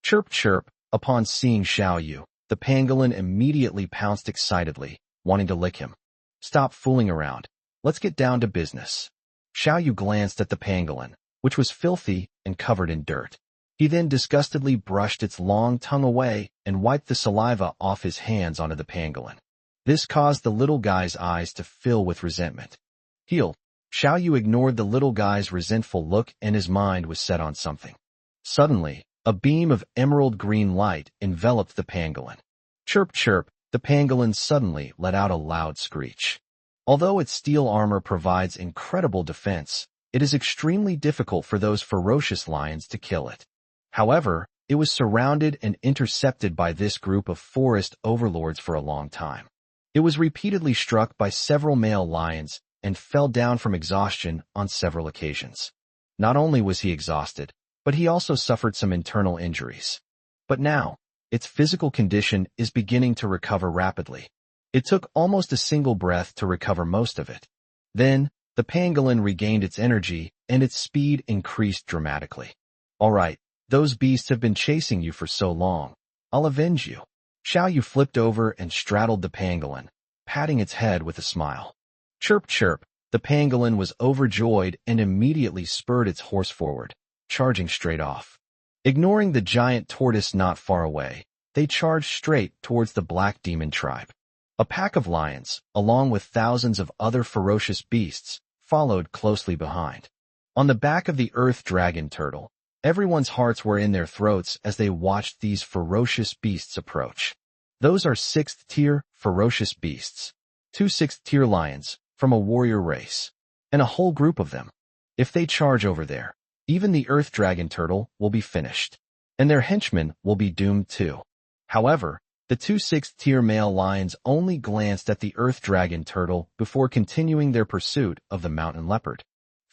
Chirp chirp, upon seeing Xiao Yu, the pangolin immediately pounced excitedly, wanting to lick him. "Stop fooling around. Let's get down to business." Xiao Yu glanced at the pangolin, which was filthy and covered in dirt. He then disgustedly brushed its long tongue away and wiped the saliva off his hands onto the pangolin. This caused the little guy's eyes to fill with resentment. Healed, Xiao Yu ignored the little guy's resentful look and his mind was set on something. Suddenly, a beam of emerald green light enveloped the pangolin. Chirp chirp, the pangolin suddenly let out a loud screech. Although its steel armor provides incredible defense, it is extremely difficult for those ferocious lions to kill it. However, it was surrounded and intercepted by this group of forest overlords for a long time. It was repeatedly struck by several male lions and fell down from exhaustion on several occasions. Not only was he exhausted, but he also suffered some internal injuries. But now, its physical condition is beginning to recover rapidly. It took almost a single breath to recover most of it. Then, the pangolin regained its energy and its speed increased dramatically. "All right, those beasts have been chasing you for so long. I'll avenge you." Xiao Yu flipped over and straddled the pangolin, patting its head with a smile. Chirp chirp, the pangolin was overjoyed and immediately spurred its horse forward, charging straight off. Ignoring the giant tortoise not far away, they charged straight towards the Black Demon tribe. A pack of lions, along with thousands of other ferocious beasts, followed closely behind. On the back of the earth dragon turtle, everyone's hearts were in their throats as they watched these ferocious beasts approach. Those are 6th-tier ferocious beasts. 2 6th-tier lions from a warrior race, and a whole group of them. If they charge over there, even the earth dragon turtle will be finished, and their henchmen will be doomed too. However, the 2 6th-tier male lions only glanced at the earth dragon turtle before continuing their pursuit of the mountain leopard.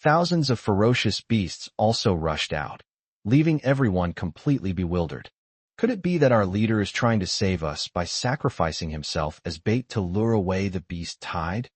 Thousands of ferocious beasts also rushed out, leaving everyone completely bewildered. Could it be that our leader is trying to save us by sacrificing himself as bait to lure away the beast tide?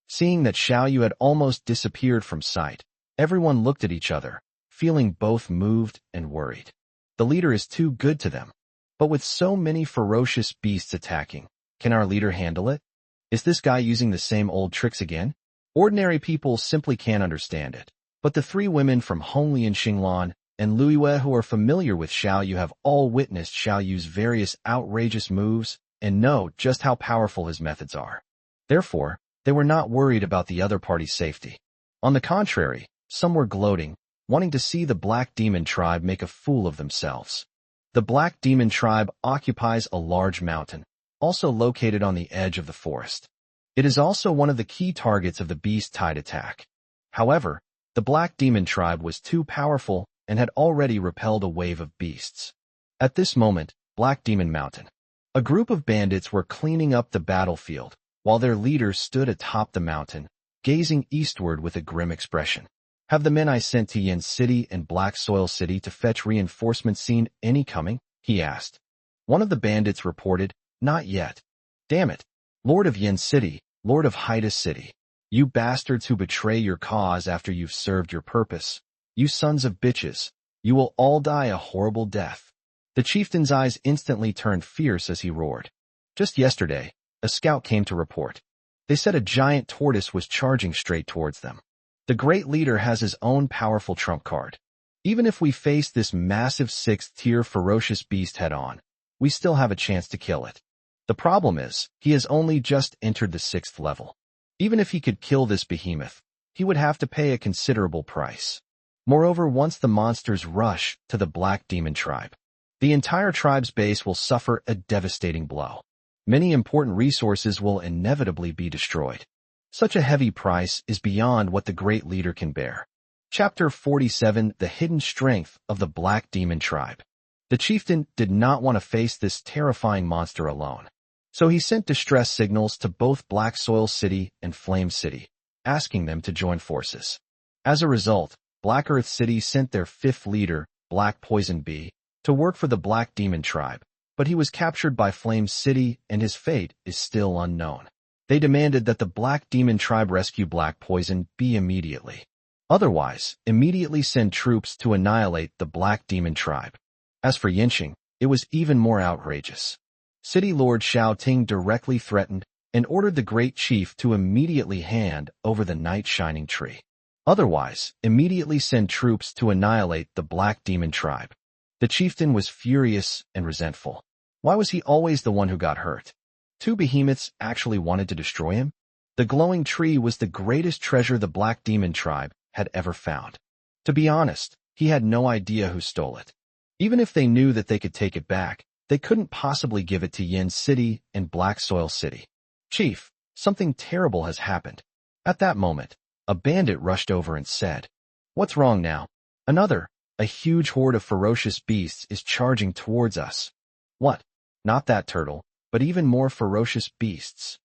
Seeing that Xiao Yu had almost disappeared from sight, everyone looked at each other, feeling both moved and worried. The leader is too good to them. But with so many ferocious beasts attacking, can our leader handle it? Is this guy using the same old tricks again? Ordinary people simply can't understand it. But the 3 women from Hongli and Xinglan and Luiyue who are familiar with Xiao Yu have all witnessed Xiao Yu's various outrageous moves and know just how powerful his methods are. Therefore, they were not worried about the other party's safety. On the contrary, some were gloating, wanting to see the Black Demon tribe make a fool of themselves. The Black Demon tribe occupies a large mountain, also located on the edge of the forest. It is also one of the key targets of the beast tide attack. However, the Black Demon tribe was too powerful and had already repelled a wave of beasts. At this moment, Black Demon Mountain. A group of bandits were cleaning up the battlefield, while their leader stood atop the mountain, gazing eastward with a grim expression. "Have the men I sent to Yin City and Black Soil City to fetch reinforcements seen any coming?" he asked. One of the bandits reported, "Not yet." "Damn it, Lord of Yin City, Lord of Haida City. You bastards who betray your cause after you've served your purpose. You sons of bitches. You will all die a horrible death." The chieftain's eyes instantly turned fierce as he roared. Just yesterday, a scout came to report. They said a giant tortoise was charging straight towards them. The great leader has his own powerful trump card. Even if we face this massive 6th-tier ferocious beast head-on, we still have a chance to kill it. The problem is, he has only just entered the 6th level. Even if he could kill this behemoth, he would have to pay a considerable price. Moreover, once the monsters rush to the Black Demon tribe, the entire tribe's base will suffer a devastating blow. Many important resources will inevitably be destroyed. Such a heavy price is beyond what the great leader can bear. Chapter 47: The Hidden Strength of the Black Demon Tribe. The chieftain did not want to face this terrifying monster alone. So he sent distress signals to both Black Soil City and Flame City, asking them to join forces. As a result, Black Earth City sent their 5th leader, Black Poison Bee, to work for the Black Demon Tribe, but he was captured by Flame City and his fate is still unknown. They demanded that the Black Demon tribe rescue Black Poison Bee immediately. Otherwise, immediately send troops to annihilate the Black Demon tribe. As for Yinxing, it was even more outrageous. City Lord Xiao Ting directly threatened and ordered the Great Chief to immediately hand over the Night Shining Tree. Otherwise, immediately send troops to annihilate the Black Demon tribe. The chieftain was furious and resentful. Why was he always the one who got hurt? Two behemoths actually wanted to destroy him? The glowing tree was the greatest treasure the Black Demon tribe had ever found. To be honest, he had no idea who stole it. Even if they knew that they could take it back, they couldn't possibly give it to Yin City and Black Soil City. Chief, something terrible has happened. At that moment, a bandit rushed over and said, "What's wrong now?" Another, a huge horde of ferocious beasts is charging towards us. What? Not that turtle, but even more ferocious beasts.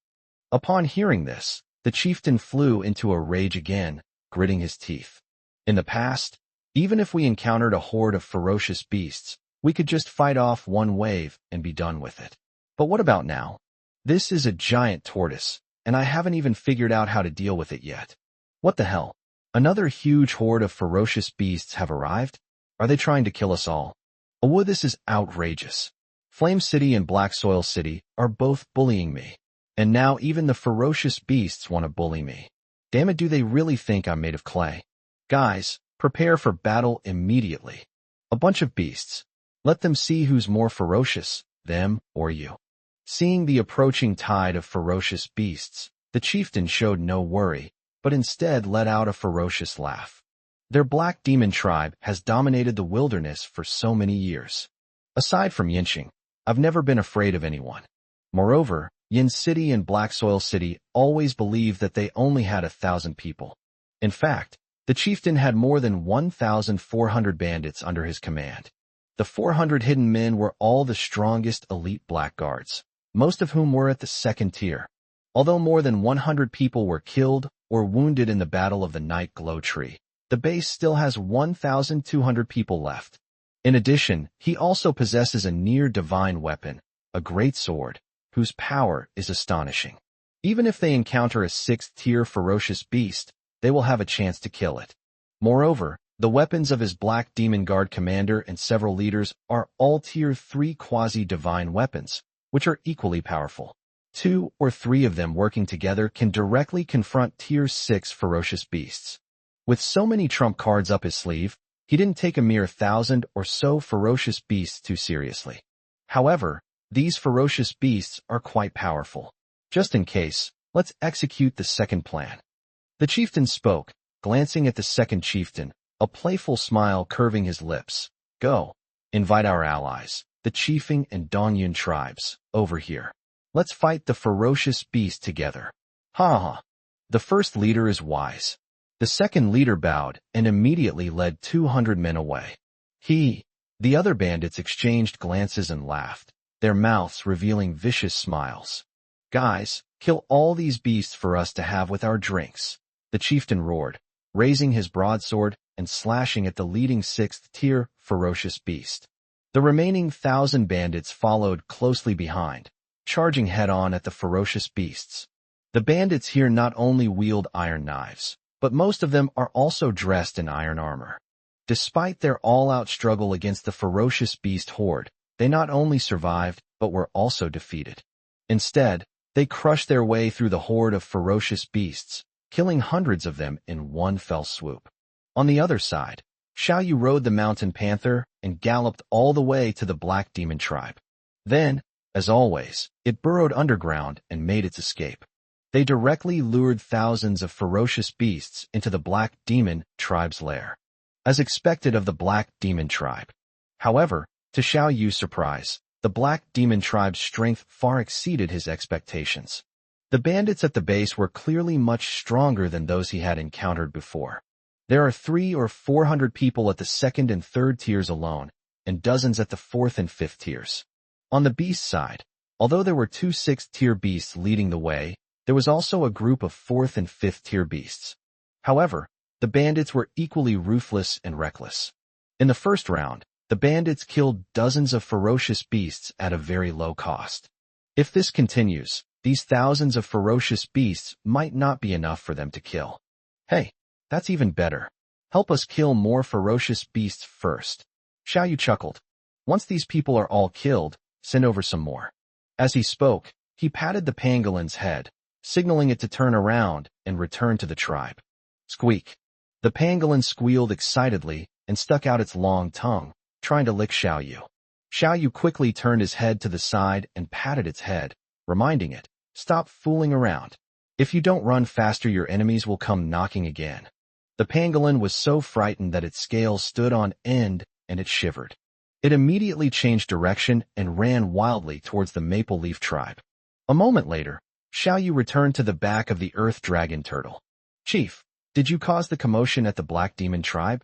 Upon hearing this, the chieftain flew into a rage again, gritting his teeth. In the past, even if we encountered a horde of ferocious beasts, we could just fight off one wave and be done with it. But what about now? This is a giant tortoise, and I haven't even figured out how to deal with it yet. What the hell? Another huge horde of ferocious beasts have arrived? Are they trying to kill us all? Oh, this is outrageous. Flame City and Black Soil City are both bullying me. And now even the ferocious beasts want to bully me. Damn it, do they really think I'm made of clay? Guys, prepare for battle immediately. A bunch of beasts. Let them see who's more ferocious, them or you. Seeing the approaching tide of ferocious beasts, the chieftain showed no worry, but instead let out a ferocious laugh. Their Black Demon tribe has dominated the wilderness for so many years. Aside from Yinxing, I've never been afraid of anyone. Moreover, Yin City and Black Soil City always believed that they only had 1,000 people. In fact, the chieftain had more than 1,400 bandits under his command. The 400 hidden men were all the strongest elite blackguards, most of whom were at the second tier. Although more than 100 people were killed or wounded in the Battle of the Night Glow Tree, the base still has 1,200 people left. In addition, he also possesses a near-divine weapon, a great sword, whose power is astonishing. Even if they encounter a 6th-tier ferocious beast, they will have a chance to kill it. Moreover, the weapons of his Black Demon Guard commander and several leaders are all Tier 3 quasi-divine weapons, which are equally powerful. 2 or 3 of them working together can directly confront Tier 6 ferocious beasts. With so many trump cards up his sleeve, he didn't take a mere 1,000 or so ferocious beasts too seriously. However, these ferocious beasts are quite powerful. Just in case, let's execute the second plan. The chieftain spoke, glancing at the second chieftain, a playful smile curving his lips. Go. Invite our allies, the Chiefing and Dongyun tribes, over here. Let's fight the ferocious beast together. Ha ha. The first leader is wise. The second leader bowed and immediately led 200 men away. The other bandits exchanged glances and laughed, their mouths revealing vicious smiles. Guys, kill all these beasts for us to have with our drinks, the chieftain roared, raising his broadsword and slashing at the leading 6th-tier ferocious beast. The remaining 1,000 bandits followed closely behind, charging head-on at the ferocious beasts. The bandits here not only wield iron knives, but most of them are also dressed in iron armor. Despite their all-out struggle against the ferocious beast horde, they not only survived, but were also defeated. Instead, they crushed their way through the horde of ferocious beasts, killing hundreds of them in one fell swoop. On the other side, Xiao Yu rode the mountain panther and galloped all the way to the Black Demon tribe. Then, as always, it burrowed underground and made its escape. They directly lured thousands of ferocious beasts into the Black Demon tribe's lair, as expected of the Black Demon tribe. However, to Xiao Yu's surprise, the Black Demon tribe's strength far exceeded his expectations. The bandits at the base were clearly much stronger than those he had encountered before. There are 300 or 400 people at the 2nd and 3rd tiers alone, and dozens at the 4th and 5th tiers. On the beast side, although there were 2 6th-tier beasts leading the way, there was also a group of 4th and 5th-tier beasts. However, the bandits were equally ruthless and reckless. In the first round, the bandits killed dozens of ferocious beasts at a very low cost. If this continues, these thousands of ferocious beasts might not be enough for them to kill. Hey, that's even better. Help us kill more ferocious beasts first. Xiao Yu chuckled. Once these people are all killed, send over some more. As he spoke, he patted the pangolin's head, signaling it to turn around and return to the tribe. Squeak. The pangolin squealed excitedly and stuck out its long tongue, trying to lick Xiao Yu. Xiao Yu quickly turned his head to the side and patted its head, reminding it, stop fooling around. If you don't run faster, your enemies will come knocking again. The pangolin was so frightened that its scales stood on end and it shivered. It immediately changed direction and ran wildly towards the maple leaf tribe. A moment later, Xiao Yu returned to the back of the earth dragon turtle. Chief, did you cause the commotion at the black demon tribe?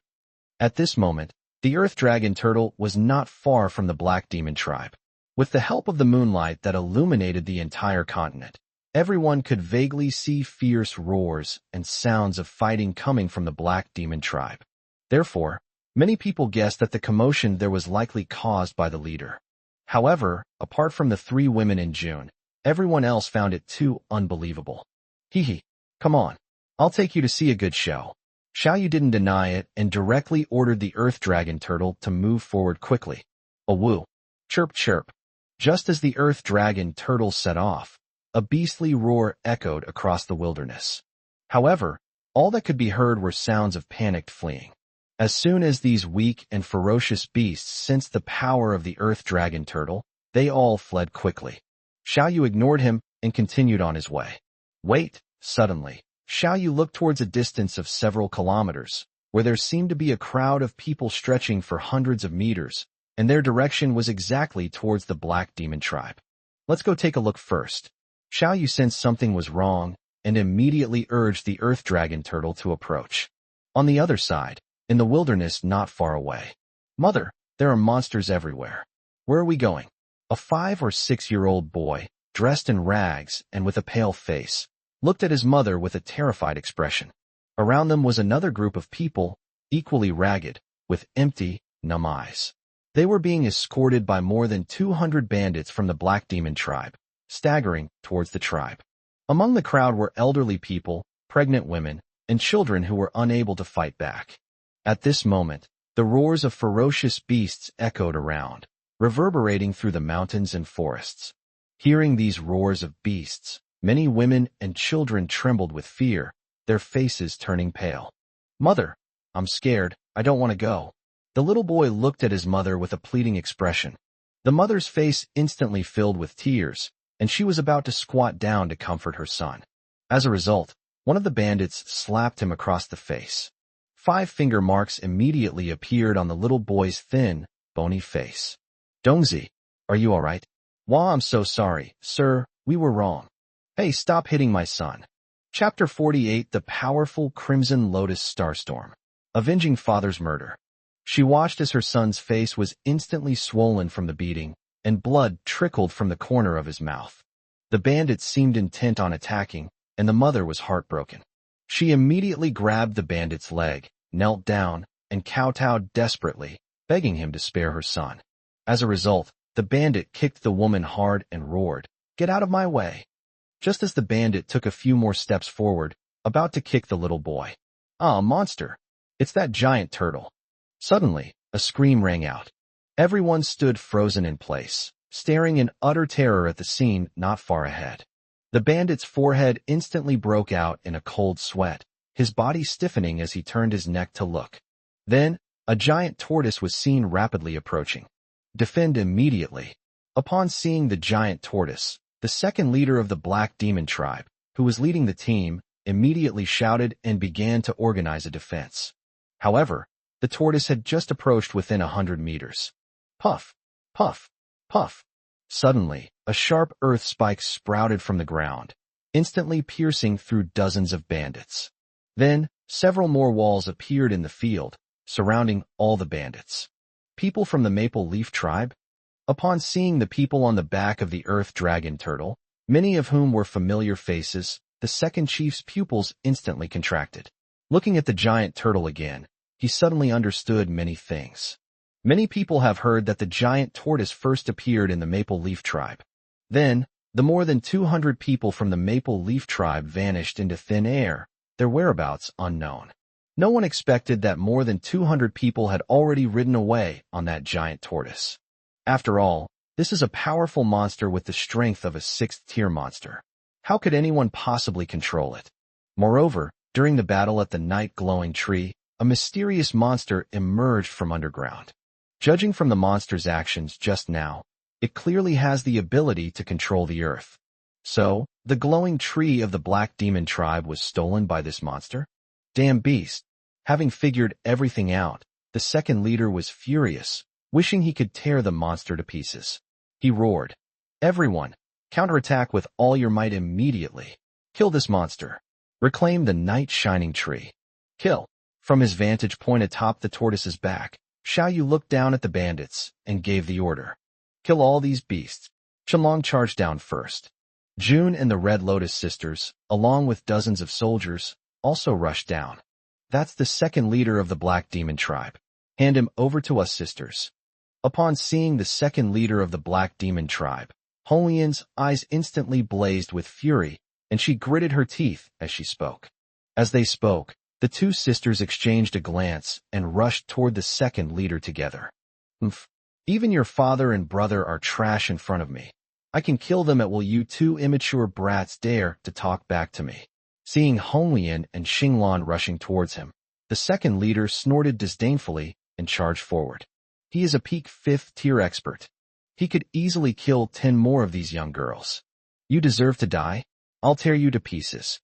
At this moment, the earth dragon turtle was not far from the black demon tribe. With the help of the moonlight that illuminated the entire continent, everyone could vaguely see fierce roars and sounds of fighting coming from the black demon tribe. Therefore, many people guessed that the commotion there was likely caused by the leader. However, apart from the 3 women in June, everyone else found it too unbelievable. Hee, come on. I'll take you to see a good show. Xiao Yu didn't deny it and directly ordered the earth dragon turtle to move forward quickly. A woo. Chirp chirp. Just as the earth dragon turtle set off, a beastly roar echoed across the wilderness. However, all that could be heard were sounds of panicked fleeing. As soon as these weak and ferocious beasts sensed the power of the earth dragon turtle, they all fled quickly. Xiao Yu ignored him and continued on his way. Wait, suddenly, Xiao Yu looked towards a distance of several kilometers, where there seemed to be a crowd of people stretching for hundreds of meters, and their direction was exactly towards the black demon tribe. Let's go take a look first. Xiao Yu sensed something was wrong and immediately urged the earth dragon turtle to approach. On the other side, in the wilderness not far away. Mother, there are monsters everywhere. Where are we going? A 5 or 6-year-old boy, dressed in rags and with a pale face, looked at his mother with a terrified expression. Around them was another group of people, equally ragged, with empty, numb eyes. They were being escorted by more than 200 bandits from the black demon tribe, staggering towards the tribe. Among the crowd were elderly people, pregnant women, and children who were unable to fight back. At this moment, the roars of ferocious beasts echoed around, reverberating through the mountains and forests. Hearing these roars of beasts, many women and children trembled with fear, their faces turning pale. Mother, I'm scared, I don't want to go. The little boy looked at his mother with a pleading expression. The mother's face instantly filled with tears, and she was about to squat down to comfort her son. As a result, one of the bandits slapped him across the face. 5 finger marks immediately appeared on the little boy's thin, bony face. Dongzi, are you all right? Wah, I'm so sorry, sir, we were wrong. Hey, stop hitting my son. Chapter 48, The Powerful Crimson Lotus Starstorm. Avenging father's murder. She watched as her son's face was instantly swollen from the beating, and blood trickled from the corner of his mouth. The bandits seemed intent on attacking, and the mother was heartbroken. She immediately grabbed the bandit's leg, knelt down, and kowtowed desperately, begging him to spare her son. As a result, the bandit kicked the woman hard and roared, "Get out of my way!" Just as the bandit took a few more steps forward, about to kick the little boy. Ah, monster! It's that giant turtle. Suddenly, a scream rang out. Everyone stood frozen in place, staring in utter terror at the scene not far ahead. The bandit's forehead instantly broke out in a cold sweat, his body stiffening as he turned his neck to look. Then, a giant tortoise was seen rapidly approaching. Defend immediately. Upon seeing the giant tortoise, the second leader of the black demon tribe, who was leading the team, immediately shouted and began to organize a defense. However, the tortoise had just approached within 100 meters. Puff, puff, puff. Suddenly, a sharp earth spike sprouted from the ground, instantly piercing through dozens of bandits. Then, several more walls appeared in the field, surrounding all the bandits. People from the maple leaf tribe? Upon seeing the people on the back of the earth dragon turtle, many of whom were familiar faces, the second chief's pupils instantly contracted. Looking at the giant turtle again, he suddenly understood many things. Many people have heard that the giant tortoise first appeared in the maple leaf tribe. Then, The more than 200 people from the Maple Leaf tribe vanished into thin air, their whereabouts unknown. No one expected that more than 200 people had already ridden away on that giant tortoise. After all, this is a powerful monster with the strength of a 6th-tier monster. How could anyone possibly control it? Moreover, during the battle at the night-glowing tree, a mysterious monster emerged from underground. Judging from the monster's actions just now, it clearly has the ability to control the earth. So, the glowing tree of the Black Demon tribe was stolen by this monster? Damn beast! Having figured everything out, the second leader was furious, wishing he could tear the monster to pieces. He roared, "Everyone, counterattack with all your might immediately. Kill this monster. Reclaim the night-shining tree. Kill." From his vantage point atop the tortoise's back, Xiao Yu looked down at the bandits and gave the order. "Kill all these beasts." Qianlong charged down first. June and the Red Lotus sisters, along with dozens of soldiers, also rushed down. "That's the second leader of the Black Demon tribe. Hand him over to us, sisters." Upon seeing the second leader of the Black Demon tribe, Holian's eyes instantly blazed with fury, and she gritted her teeth as she spoke. As they spoke, the two sisters exchanged a glance and rushed toward the second leader together. "Umph. Even your father and brother are trash in front of me. I can kill them at will you two immature brats dare to talk back to me." Seeing Holian and Xinglan rushing towards him, the second leader snorted disdainfully and charged forward. He is a peak 5th-tier expert. He could easily kill 10 more of these young girls. "You deserve to die. I'll tear you to pieces."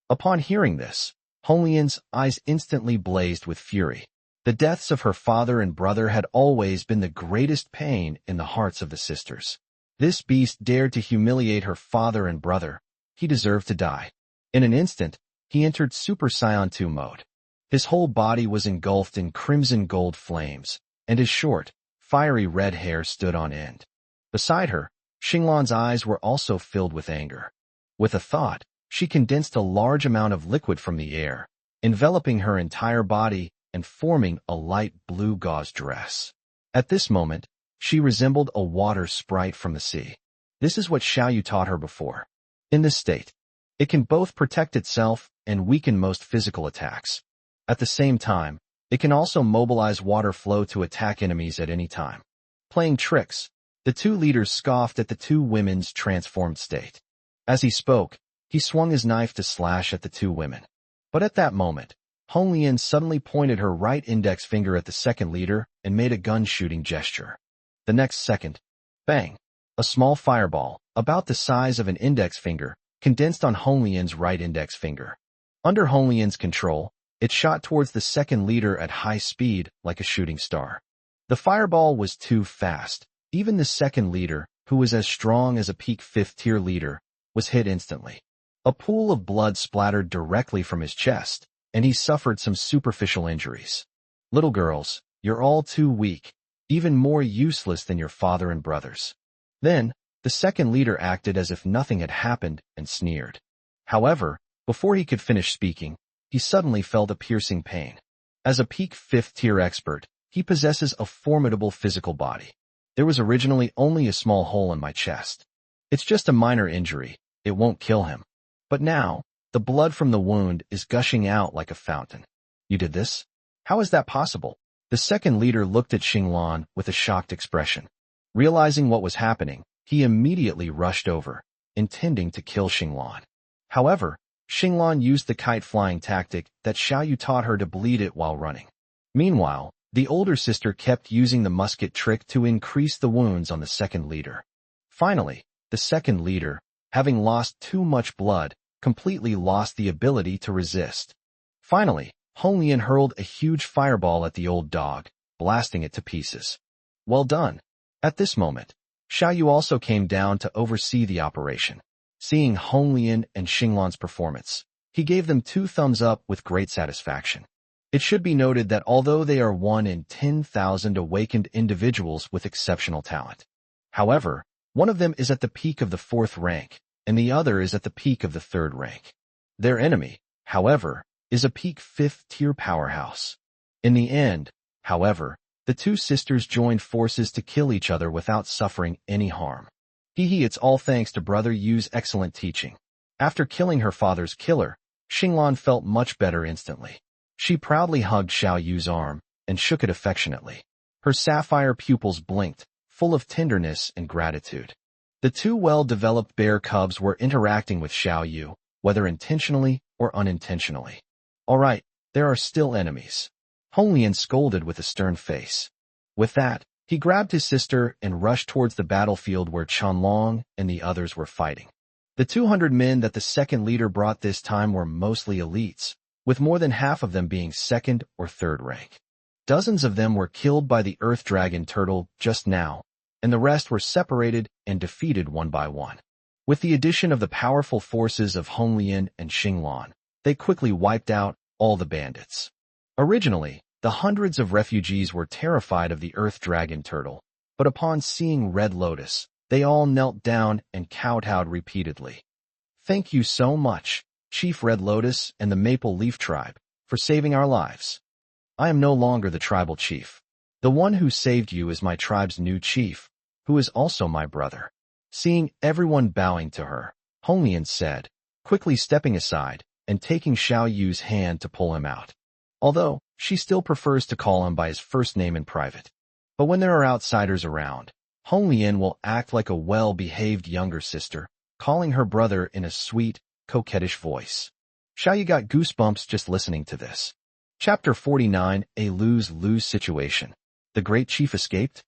Upon hearing this, Holian's eyes instantly blazed with fury. The deaths of her father and brother had always been the greatest pain in the hearts of the sisters. This beast dared to humiliate her father and brother. He deserved to die. In an instant, he entered Super Saiyan 2 mode. His whole body was engulfed in crimson gold flames, and his short, fiery red hair stood on end. Beside her, Xinglan's eyes were also filled with anger. With a thought, she condensed a large amount of liquid from the air, enveloping her entire body and forming a light blue gauze dress. At this moment, she resembled a water sprite from the sea. This is what Xiao Yu taught her before. In this state, it can both protect itself and weaken most physical attacks. At the same time, it can also mobilize water flow to attack enemies at any time. Playing tricks, the two leaders scoffed at the two women's transformed state. As he spoke, he swung his knife to slash at the two women. But at that moment, Holian suddenly pointed her right index finger at the second leader and made a gun-shooting gesture. The next second, bang! A small fireball, about the size of an index finger, condensed on Holian's right index finger. Under Holian's control, it shot towards the second leader at high speed like a shooting star. The fireball was too fast. Even the second leader, who was as strong as a peak 5th-tier leader, was hit instantly. A pool of blood splattered directly from his chest, and he suffered some superficial injuries. "Little girls, you're all too weak, even more useless than your father and brothers." Then, the second leader acted as if nothing had happened and sneered. However, before he could finish speaking, he suddenly felt a piercing pain. As a peak 5th-tier expert, he possesses a formidable physical body. "There was originally only a small hole in my chest. It's just a minor injury, it won't kill him. But now, the blood from the wound is gushing out like a fountain." "You did this? How is that possible?" The second leader looked at Xinglan with a shocked expression. Realizing what was happening, he immediately rushed over, intending to kill Xinglan. However, Xinglan used the kite-flying tactic that Xiao Yu taught her to bleed it while running. Meanwhile, the older sister kept using the musket trick to increase the wounds on the second leader. Finally, the second leader, having lost too much blood, completely lost the ability to resist. Finally, Holian hurled a huge fireball at the old dog, blasting it to pieces. "Well done." At this moment, Xiao Yu also came down to oversee the operation. Seeing Holian and Xinglan's performance, he gave them 2 thumbs up with great satisfaction. It should be noted that although they are 1 in 10,000 awakened individuals with exceptional talent. However, one of them is at the peak of the 4th rank, and the other is at the peak of the 3rd rank. Their enemy, however, is a peak 5th-tier powerhouse. In the end, however, the two sisters joined forces to kill each other without suffering any harm. Hee, it's all thanks to Brother Yu's excellent teaching. After killing her father's killer, Xinglan felt much better instantly. She proudly hugged Xiao Yu's arm and shook it affectionately. Her sapphire pupils blinked, full of tenderness and gratitude. The two well-developed bear cubs were interacting with Xiao Yu, whether intentionally or unintentionally. All right, there are still enemies. Honglian scolded with a stern face. With that, he grabbed his sister and rushed towards the battlefield where Qianlong and the others were fighting. The 200 men that the second leader brought this time were mostly elites, with more than half of them being second or third rank. Dozens of them were killed by the Earth Dragon Turtle just now, and the rest were separated and defeated one by one. With the addition of the powerful forces of Honglian and Xinglan, they quickly wiped out all the bandits. Originally, the hundreds of refugees were terrified of the Earth Dragon Turtle, but upon seeing Red Lotus, they all knelt down and kowtowed repeatedly. Thank you so much, Chief Red Lotus and the Maple Leaf Tribe, for saving our lives. I am no longer the tribal chief. The one who saved you is my tribe's new chief, who is also my brother. Seeing everyone bowing to her, Honglian said, quickly stepping aside and taking Xiao Yu's hand to pull him out. Although, she still prefers to call him by his first name in private. But when there are outsiders around, Honglian will act like a well-behaved younger sister, calling her brother in a sweet, coquettish voice. Xiao Yu got goosebumps just listening to this. Chapter 49, A Lose-Lose Situation. The Great Chief escaped?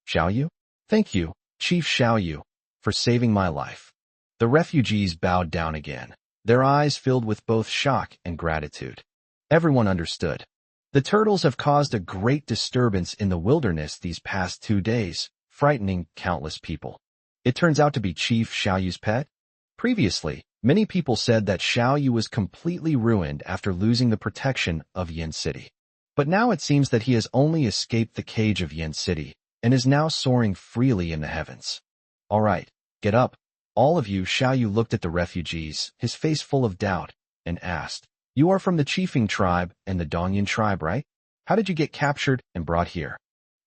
Xiao Yu? Thank you, Chief Xiao Yu, for saving my life. The refugees bowed down again, their eyes filled with both shock and gratitude. Everyone understood. The turtles have caused a great disturbance in the wilderness these past 2 days, frightening countless people. It turns out to be Chief Xiao Yu's pet. Previously, many people said that Xiao Yu was completely ruined after losing the protection of Yin City. But now it seems that he has only escaped the cage of Yin City and is now soaring freely in the heavens. All right, get up. All of you. Xiao Yu looked at the refugees, his face full of doubt, and asked, You are from the Chiefing tribe and the Dongyan tribe, right? How did you get captured and brought here?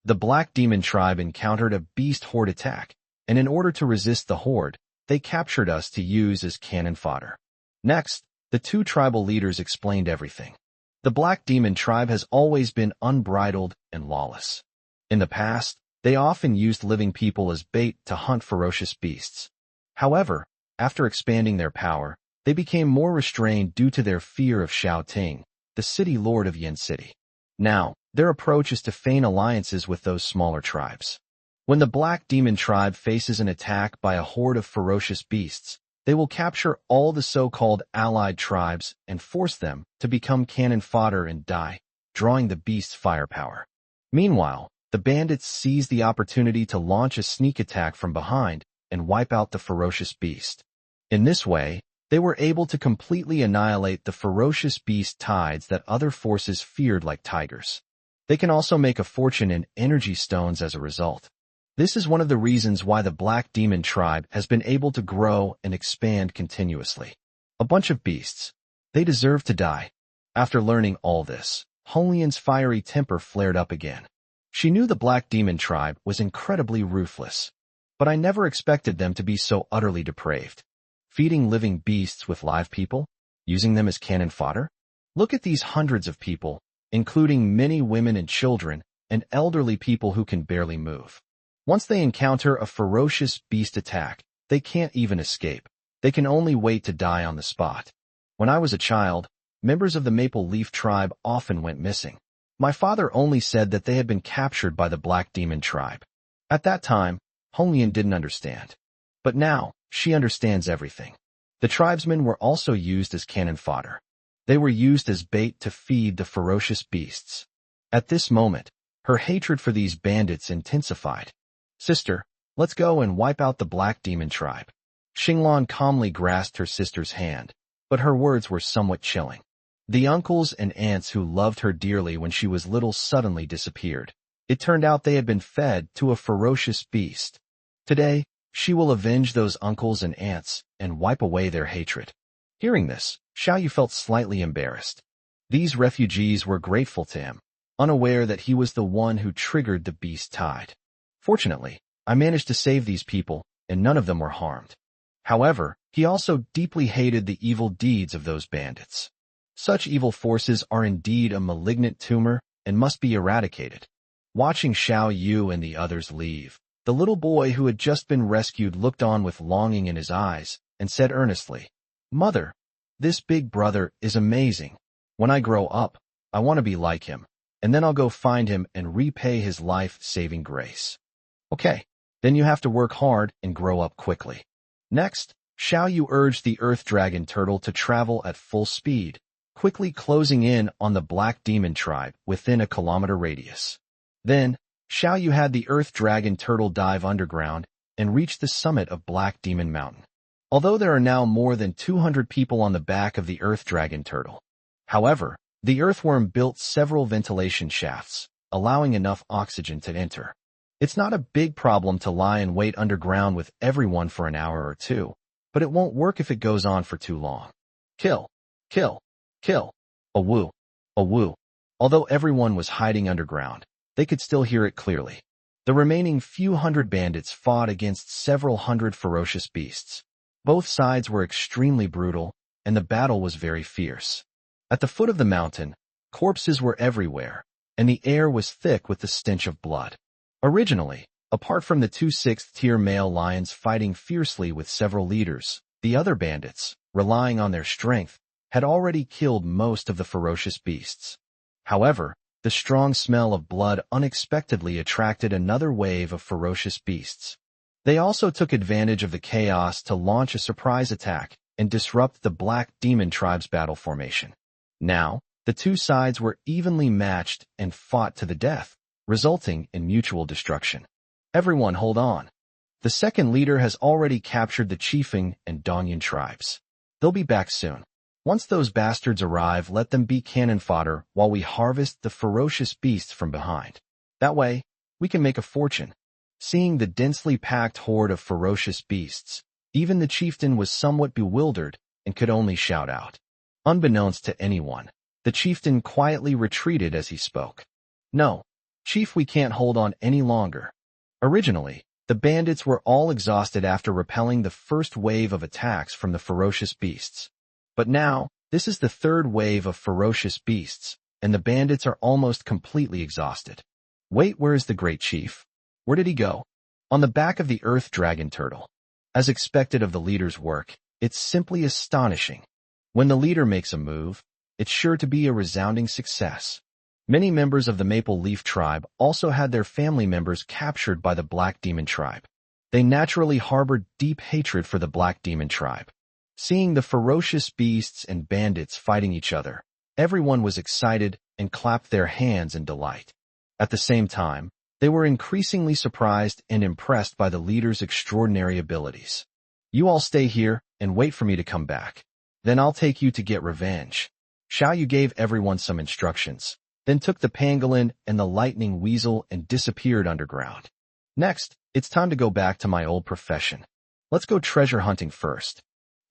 The Black Demon tribe encountered a beast horde attack, and in order to resist the horde, they captured us to use as cannon fodder. Next, the two tribal leaders explained everything. The Black Demon tribe has always been unbridled and lawless. In the past, they often used living people as bait to hunt ferocious beasts. However, after expanding their power, they became more restrained due to their fear of Xiao Ting, the city lord of Yin City. Now, their approach is to feign alliances with those smaller tribes. When the Black Demon tribe faces an attack by a horde of ferocious beasts, they will capture all the so-called allied tribes and force them to become cannon fodder and die, drawing the beast's firepower. Meanwhile, the bandits seize the opportunity to launch a sneak attack from behind and wipe out the ferocious beast. In this way, they were able to completely annihilate the ferocious beast tides that other forces feared like tigers. They can also make a fortune in energy stones as a result. This is one of the reasons why the Black Demon tribe has been able to grow and expand continuously. A bunch of beasts. They deserve to die. After learning all this, Honglian's fiery temper flared up again. She knew the Black Demon tribe was incredibly ruthless, but I never expected them to be so utterly depraved. Feeding living beasts with live people? Using them as cannon fodder? Look at these hundreds of people, including many women and children, and elderly people who can barely move. Once they encounter a ferocious beast attack, they can't even escape. They can only wait to die on the spot. When I was a child, members of the Maple Leaf tribe often went missing. My father only said that they had been captured by the Black Demon tribe. At that time, Honglian didn't understand. But now, she understands everything. The tribesmen were also used as cannon fodder. They were used as bait to feed the ferocious beasts. At this moment, her hatred for these bandits intensified. Sister, let's go and wipe out the Black Demon tribe. Xinglan calmly grasped her sister's hand, but her words were somewhat chilling. The uncles and aunts who loved her dearly when she was little suddenly disappeared. It turned out they had been fed to a ferocious beast. Today, she will avenge those uncles and aunts and wipe away their hatred. Hearing this, Xiao Yu felt slightly embarrassed. These refugees were grateful to him, unaware that he was the one who triggered the beast tide. Fortunately, I managed to save these people, and none of them were harmed. However, he also deeply hated the evil deeds of those bandits. Such evil forces are indeed a malignant tumor and must be eradicated. Watching Xiao Yu and the others leave, the little boy who had just been rescued looked on with longing in his eyes and said earnestly, "Mother, this big brother is amazing. When I grow up, I want to be like him, and then I'll go find him and repay his life-saving grace." Okay, then you have to work hard and grow up quickly. Next, Xiao Yu urged the Earth Dragon Turtle to travel at full speed, quickly closing in on the Black Demon tribe within a kilometer radius. Then, Xiao Yu had the Earth Dragon Turtle dive underground and reach the summit of Black Demon Mountain. Although there are now more than 200 people on the back of the Earth Dragon Turtle. However, the earthworm built several ventilation shafts, allowing enough oxygen to enter. It's not a big problem to lie in wait underground with everyone for an hour or two, but it won't work if it goes on for too long. Kill, kill, kill. A woo, a woo. Although everyone was hiding underground, they could still hear it clearly. The remaining few hundred bandits fought against several hundred ferocious beasts. Both sides were extremely brutal, and the battle was very fierce. At the foot of the mountain, corpses were everywhere, and the air was thick with the stench of blood. Originally, apart from the two sixth-tier male lions fighting fiercely with several leaders, the other bandits, relying on their strength, had already killed most of the ferocious beasts. However, the strong smell of blood unexpectedly attracted another wave of ferocious beasts. They also took advantage of the chaos to launch a surprise attack and disrupt the Black Demon tribe's battle formation. Now, the two sides were evenly matched and fought to the death, resulting in mutual destruction. Everyone hold on. The second leader has already captured the Qifeng and Dongyan tribes. They'll be back soon. Once those bastards arrive, let them be cannon fodder while we harvest the ferocious beasts from behind. That way, we can make a fortune. Seeing the densely packed horde of ferocious beasts, even the chieftain was somewhat bewildered and could only shout out. Unbeknownst to anyone, the chieftain quietly retreated as he spoke. "No, Chief, we can't hold on any longer." Originally, the bandits were all exhausted after repelling the first wave of attacks from the ferocious beasts. But now, this is the third wave of ferocious beasts, and the bandits are almost completely exhausted. Wait, where is the great chief? Where did he go? On the back of the Earth Dragon Turtle. As expected of the leader's work, it's simply astonishing. When the leader makes a move, it's sure to be a resounding success. Many members of the Maple Leaf tribe also had their family members captured by the Black Demon tribe. They naturally harbored deep hatred for the Black Demon tribe. Seeing the ferocious beasts and bandits fighting each other, everyone was excited and clapped their hands in delight. At the same time, they were increasingly surprised and impressed by the leader's extraordinary abilities. "You all stay here and wait for me to come back. Then I'll take you to get revenge." Xiao Yu gave everyone some instructions, then took the pangolin and the lightning weasel and disappeared underground. Next, it's time to go back to my old profession. Let's go treasure hunting first.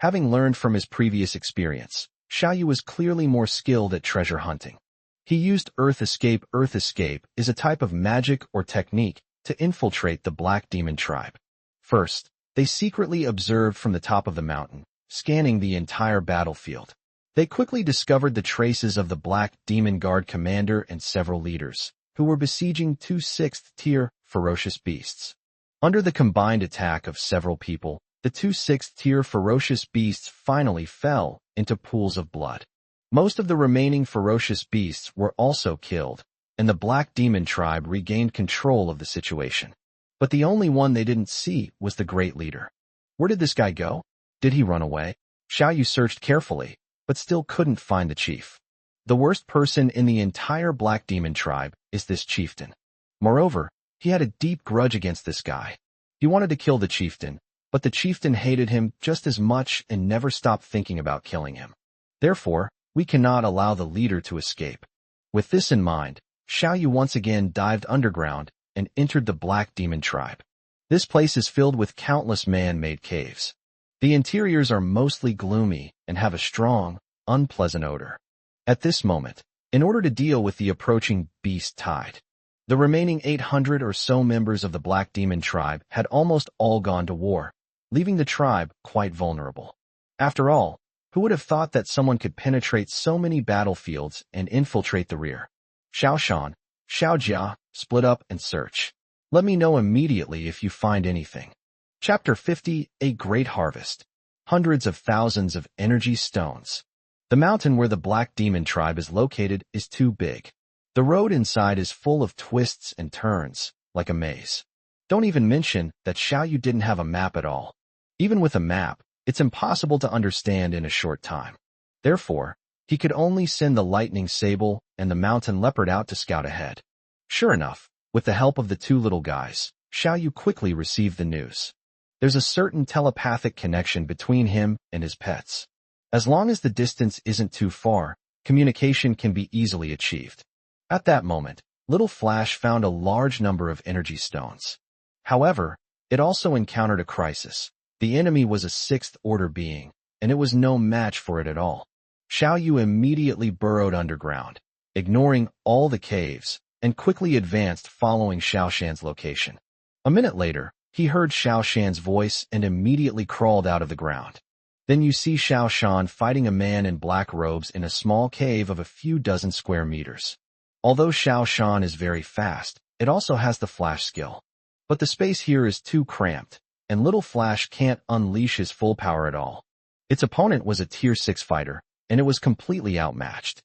Having learned from his previous experience, Xiao Yu was clearly more skilled at treasure hunting. He used Earth Escape. Earth Escape is a type of magic or technique to infiltrate the Black Demon tribe. First, they secretly observed from the top of the mountain, scanning the entire battlefield. They quickly discovered the traces of the Black Demon Guard commander and several leaders, who were besieging two sixth-tier ferocious beasts. Under the combined attack of several people, the two sixth-tier ferocious beasts finally fell into pools of blood. Most of the remaining ferocious beasts were also killed, and the Black Demon tribe regained control of the situation. But the only one they didn't see was the great leader. Where did this guy go? Did he run away? Xiao Yu searched carefully, but still couldn't find the chief. The worst person in the entire Black Demon tribe is this chieftain. Moreover, he had a deep grudge against this guy. He wanted to kill the chieftain, but the chieftain hated him just as much and never stopped thinking about killing him. Therefore, we cannot allow the leader to escape. With this in mind, Xiao Yu once again dived underground and entered the Black Demon tribe. This place is filled with countless man-made caves. The interiors are mostly gloomy and have a strong, unpleasant odor. At this moment, in order to deal with the approaching beast tide, The remaining 800 or so members of the Black Demon tribe had almost all gone to war, leaving the tribe quite vulnerable. After all, who would have thought that someone could penetrate so many battlefields and infiltrate the rear? Xiao Shan, Xiao Jia, split up and search. Let me know immediately if you find anything. Chapter 50, A Great Harvest. Hundreds of thousands of energy stones. The mountain where the Black Demon tribe is located is too big. The road inside is full of twists and turns, like a maze. Don't even mention that Xiao Yu didn't have a map at all. Even with a map, it's impossible to understand in a short time. Therefore, he could only send the lightning sable and the mountain leopard out to scout ahead. Sure enough, with the help of the two little guys, Xiao Yu quickly received the news. There's a certain telepathic connection between him and his pets. As long as the distance isn't too far, communication can be easily achieved. At that moment, Little Flash found a large number of energy stones. However, it also encountered a crisis. The enemy was a sixth-order being, and it was no match for it at all. Xiao Yu immediately burrowed underground, ignoring all the caves, and quickly advanced following Xiao Shan's location. A minute later, he heard Xiao Shan's voice and immediately crawled out of the ground. Then you see Xiao Shan fighting a man in black robes in a small cave of a few dozen square meters. Although Xiao Shan is very fast, it also has the flash skill. But the space here is too cramped, and Little Flash can't unleash his full power at all. Its opponent was a Tier 6 fighter, and it was completely outmatched.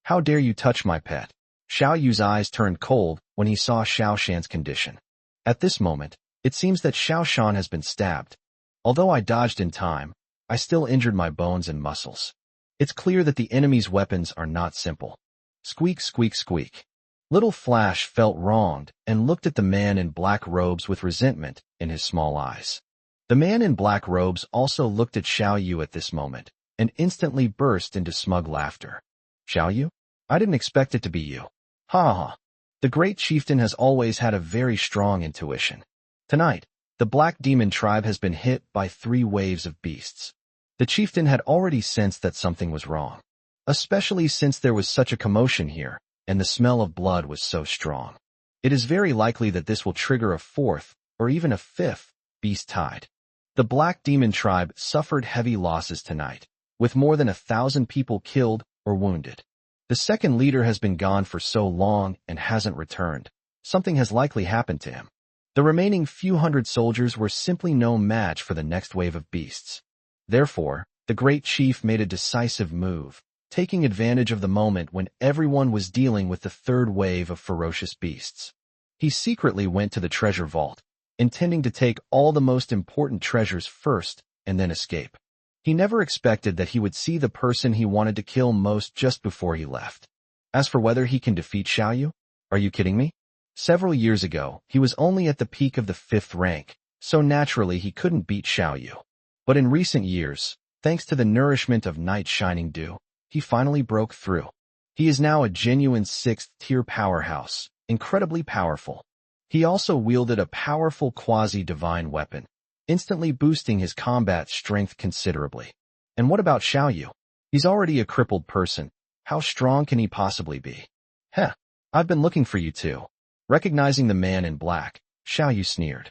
How dare you touch my pet? Xiao Yu's eyes turned cold when he saw Xiao Shan's condition. At this moment, it seems that Xiao Shan has been stabbed. Although I dodged in time, I still injured my bones and muscles. It's clear that the enemy's weapons are not simple. Squeak, squeak, squeak. Little Flash felt wronged and looked at the man in black robes with resentment in his small eyes. The man in black robes also looked at Xiao Yu at this moment and instantly burst into smug laughter. Xiao Yu? I didn't expect it to be you. Ha ha ha. The great chieftain has always had a very strong intuition. Tonight, the Black Demon tribe has been hit by 3 waves of beasts. The chieftain had already sensed that something was wrong, especially since there was such a commotion here, and the smell of blood was so strong. It is very likely that this will trigger a 4th, or even a 5th, beast tide. The Black Demon tribe suffered heavy losses tonight, with more than 1,000 people killed or wounded. The second leader has been gone for so long and hasn't returned. Something has likely happened to him. The remaining few hundred soldiers were simply no match for the next wave of beasts. Therefore, the great chief made a decisive move, taking advantage of the moment when everyone was dealing with the 3rd wave of ferocious beasts. He secretly went to the treasure vault, intending to take all the most important treasures first and then escape. He never expected that he would see the person he wanted to kill most just before he left. As for whether he can defeat Xiao Yu, are you kidding me? Several years ago, he was only at the peak of the 5th rank, so naturally he couldn't beat Xiao Yu. But in recent years, thanks to the nourishment of Night Shining Dew, he finally broke through. He is now a genuine 6th-tier powerhouse, incredibly powerful. He also wielded a powerful quasi-divine weapon, instantly boosting his combat strength considerably. And what about Xiao Yu? He's already a crippled person. How strong can he possibly be? Heh, I've been looking for you too. Recognizing the man in black, Xiao Yu sneered.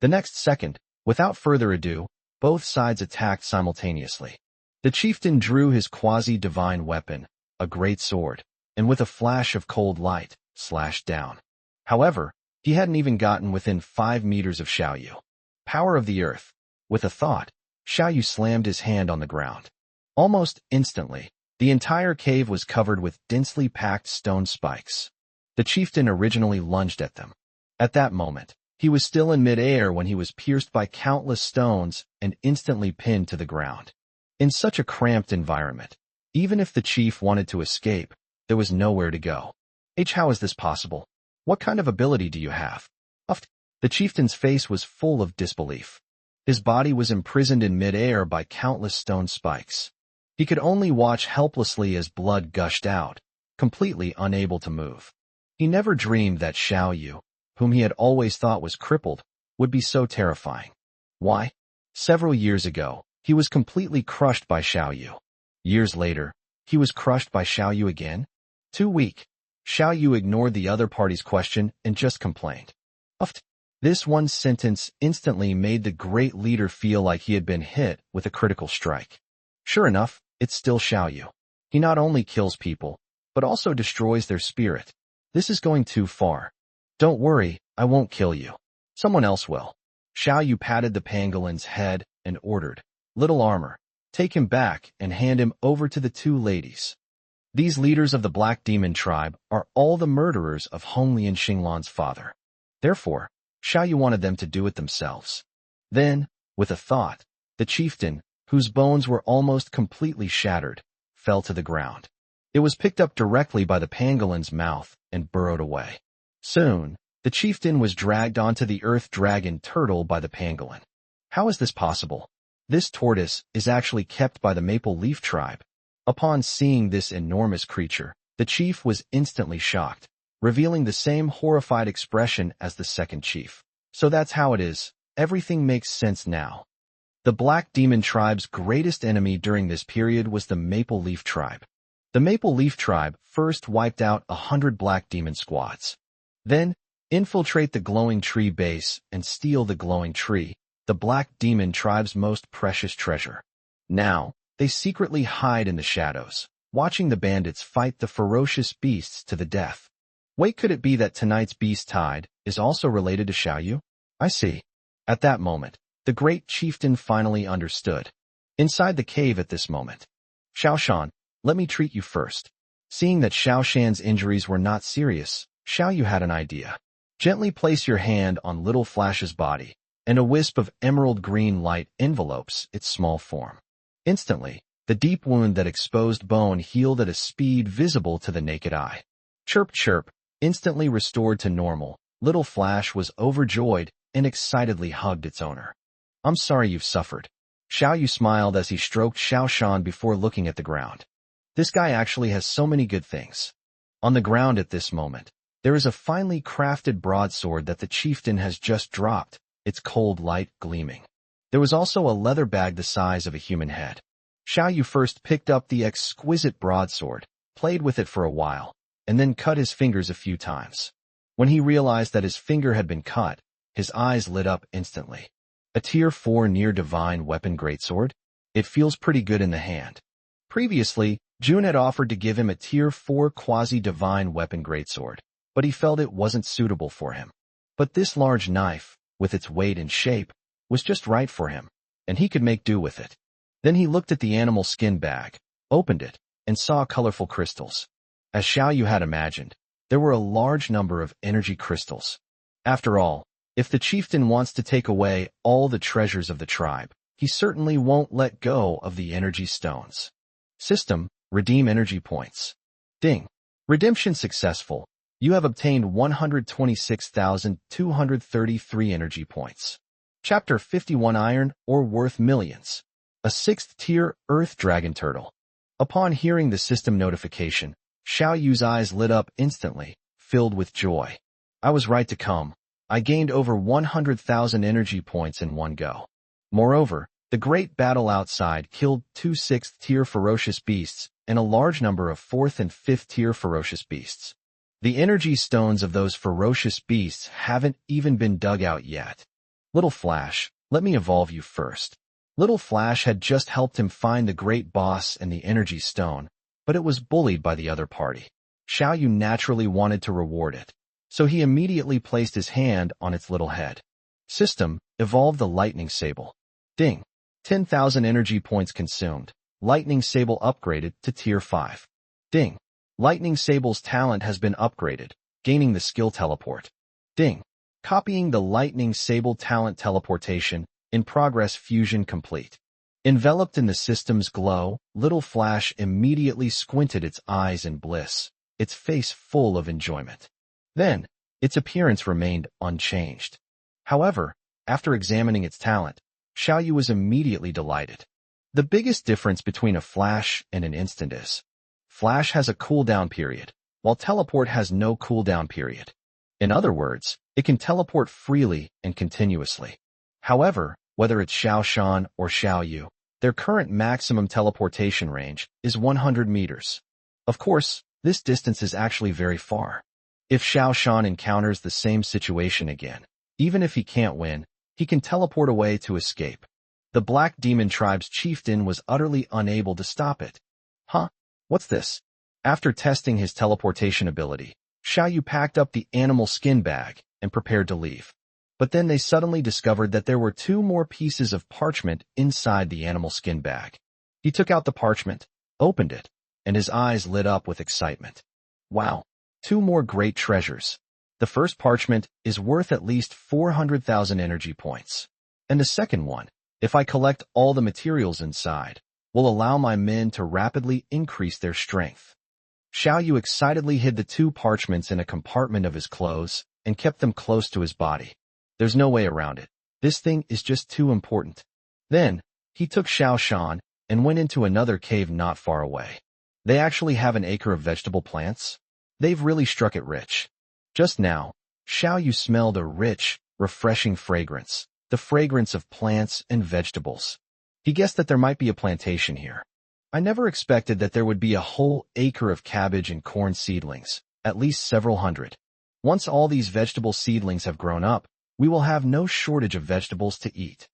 The next second, without further ado, both sides attacked simultaneously. The chieftain drew his quasi-divine weapon, a great sword, and with a flash of cold light, slashed down. However, he hadn't even gotten within 5 meters of Xiao Yu. Power of the earth. With a thought, Xiao Yu slammed his hand on the ground. Almost instantly, the entire cave was covered with densely packed stone spikes. The chieftain originally lunged at them. At that moment, he was still in mid-air when he was pierced by countless stones and instantly pinned to the ground. In such a cramped environment, even if the chief wanted to escape, there was nowhere to go. How is this possible? What kind of ability do you have? The chieftain's face was full of disbelief. His body was imprisoned in mid-air by countless stone spikes. He could only watch helplessly as blood gushed out, completely unable to move. He never dreamed that Xiao Yu, whom he had always thought was crippled, would be so terrifying. Why? Several years ago, he was completely crushed by Xiao Yu. Years later, he was crushed by Xiao Yu again? Too weak. Xiao Yu ignored the other party's question and just complained. Uft. This one sentence instantly made the great leader feel like he had been hit with a critical strike. Sure enough, it's still Xiao Yu. He not only kills people, but also destroys their spirit. This is going too far. Don't worry, I won't kill you. Someone else will. Xiao Yu patted the pangolin's head and ordered, Little Armor, take him back and hand him over to the two ladies. These leaders of the Black Demon tribe are all the murderers of Hongli and Xinglan's father. Therefore, Xiao Yu wanted them to do it themselves. Then, with a thought, the chieftain, whose bones were almost completely shattered, fell to the ground. It was picked up directly by the pangolin's mouth and burrowed away. Soon, the chieftain was dragged onto the earth dragon turtle by the pangolin. How is this possible? This tortoise is actually kept by the Maple Leaf tribe. Upon seeing this enormous creature, the chief was instantly shocked, revealing the same horrified expression as the second chief. So that's how it is. Everything makes sense now. The Black Demon tribe's greatest enemy during this period was the Maple Leaf tribe. The Maple Leaf tribe first wiped out 100 Black Demon squads. Then, infiltrate the glowing tree base and steal the glowing tree, the Black Demon tribe's most precious treasure. Now, they secretly hide in the shadows, watching the bandits fight the ferocious beasts to the death. Wait, could it be that tonight's beast tide is also related to Xiao Yu? I see. At that moment, the great chieftain finally understood. Inside the cave at this moment, Xiao Shan, let me treat you first. Seeing that Xiao Shan's injuries were not serious, Xiao Yu had an idea. Gently place your hand on Little Flash's body, and a wisp of emerald green light envelopes its small form. Instantly, the deep wound that exposed bone healed at a speed visible to the naked eye. Chirp chirp, instantly restored to normal, Little Flash was overjoyed and excitedly hugged its owner. I'm sorry you've suffered. Xiao Yu smiled as he stroked Xiao Shan before looking at the ground. This guy actually has so many good things. On the ground at this moment, there is a finely crafted broadsword that the chieftain has just dropped, its cold light gleaming. There was also a leather bag the size of a human head. Xiao Yu first picked up the exquisite broadsword, played with it for a while, and then cut his fingers a few times. When he realized that his finger had been cut, his eyes lit up instantly. A Tier 4 near divine weapon greatsword? It feels pretty good in the hand. Previously, Jun had offered to give him a Tier 4 quasi-divine weapon greatsword, but he felt it wasn't suitable for him. But this large knife, with its weight and shape, was just right for him, and he could make do with it. Then he looked at the animal skin bag, opened it, and saw colorful crystals. As Xiao Yu had imagined, there were a large number of energy crystals. After all, if the chieftain wants to take away all the treasures of the tribe, he certainly won't let go of the energy stones. System, redeem energy points. Ding. Redemption successful. You have obtained 126,233 energy points. Chapter 51 Iron Ore worth millions. A 6th tier Earth Dragon Turtle. Upon hearing the system notification, Xiao Yu's eyes lit up instantly, filled with joy. I was right to come. I gained over 100,000 energy points in one go. Moreover, the great battle outside killed 2 6th tier ferocious beasts and a large number of 4th and 5th tier ferocious beasts. The energy stones of those ferocious beasts haven't even been dug out yet. Little Flash, let me evolve you first. Little Flash had just helped him find the great boss and the energy stone, but it was bullied by the other party. Xiao Yu naturally wanted to reward it, so he immediately placed his hand on its little head. System, evolve the Lightning Sable. Ding. 10,000 energy points consumed. Lightning Sable upgraded to Tier 5. Ding. Lightning Sable's talent has been upgraded, gaining the skill Teleport. Ding. Copying the Lightning Sable talent teleportation, in progress fusion complete. Enveloped in the system's glow, Little Flash immediately squinted its eyes in bliss, its face full of enjoyment. Then, its appearance remained unchanged. However, after examining its talent, Xiao Yu was immediately delighted. The biggest difference between a flash and an instant is, Flash has a cooldown period, while Teleport has no cooldown period. In other words, it can teleport freely and continuously. However, whether it's Xiao Shan or Xiao Yu, their current maximum teleportation range is 100 meters. Of course, This distance is actually very far. If Xiao Shan encounters the same situation again, even if he can't win, he can teleport away to escape. The Black Demon Tribe's chieftain was utterly unable to stop it. Huh? What's this? After testing his teleportation ability, Xiao Yu packed up the animal skin bag and prepared to leave. But then they suddenly discovered that there were 2 more pieces of parchment inside the animal skin bag. He took out the parchment, opened it, and his eyes lit up with excitement. Wow, 2 more great treasures. The first parchment is worth at least 400,000 energy points. And the second one, if I collect all the materials inside, will allow my men to rapidly increase their strength. Xiao Yu excitedly hid the 2 parchments in a compartment of his clothes and kept them close to his body. There's no way around it. This thing is just too important. Then, he took Xiao Shan and went into another cave not far away. They actually have an acre of vegetable plants. They've really struck it rich. Just now, Xiao Yu smelled a rich, refreshing fragrance, the fragrance of plants and vegetables. He guessed that there might be a plantation here. I never expected that there would be a whole acre of cabbage and corn seedlings, at least several hundred. Once all these vegetable seedlings have grown up, we will have no shortage of vegetables to eat.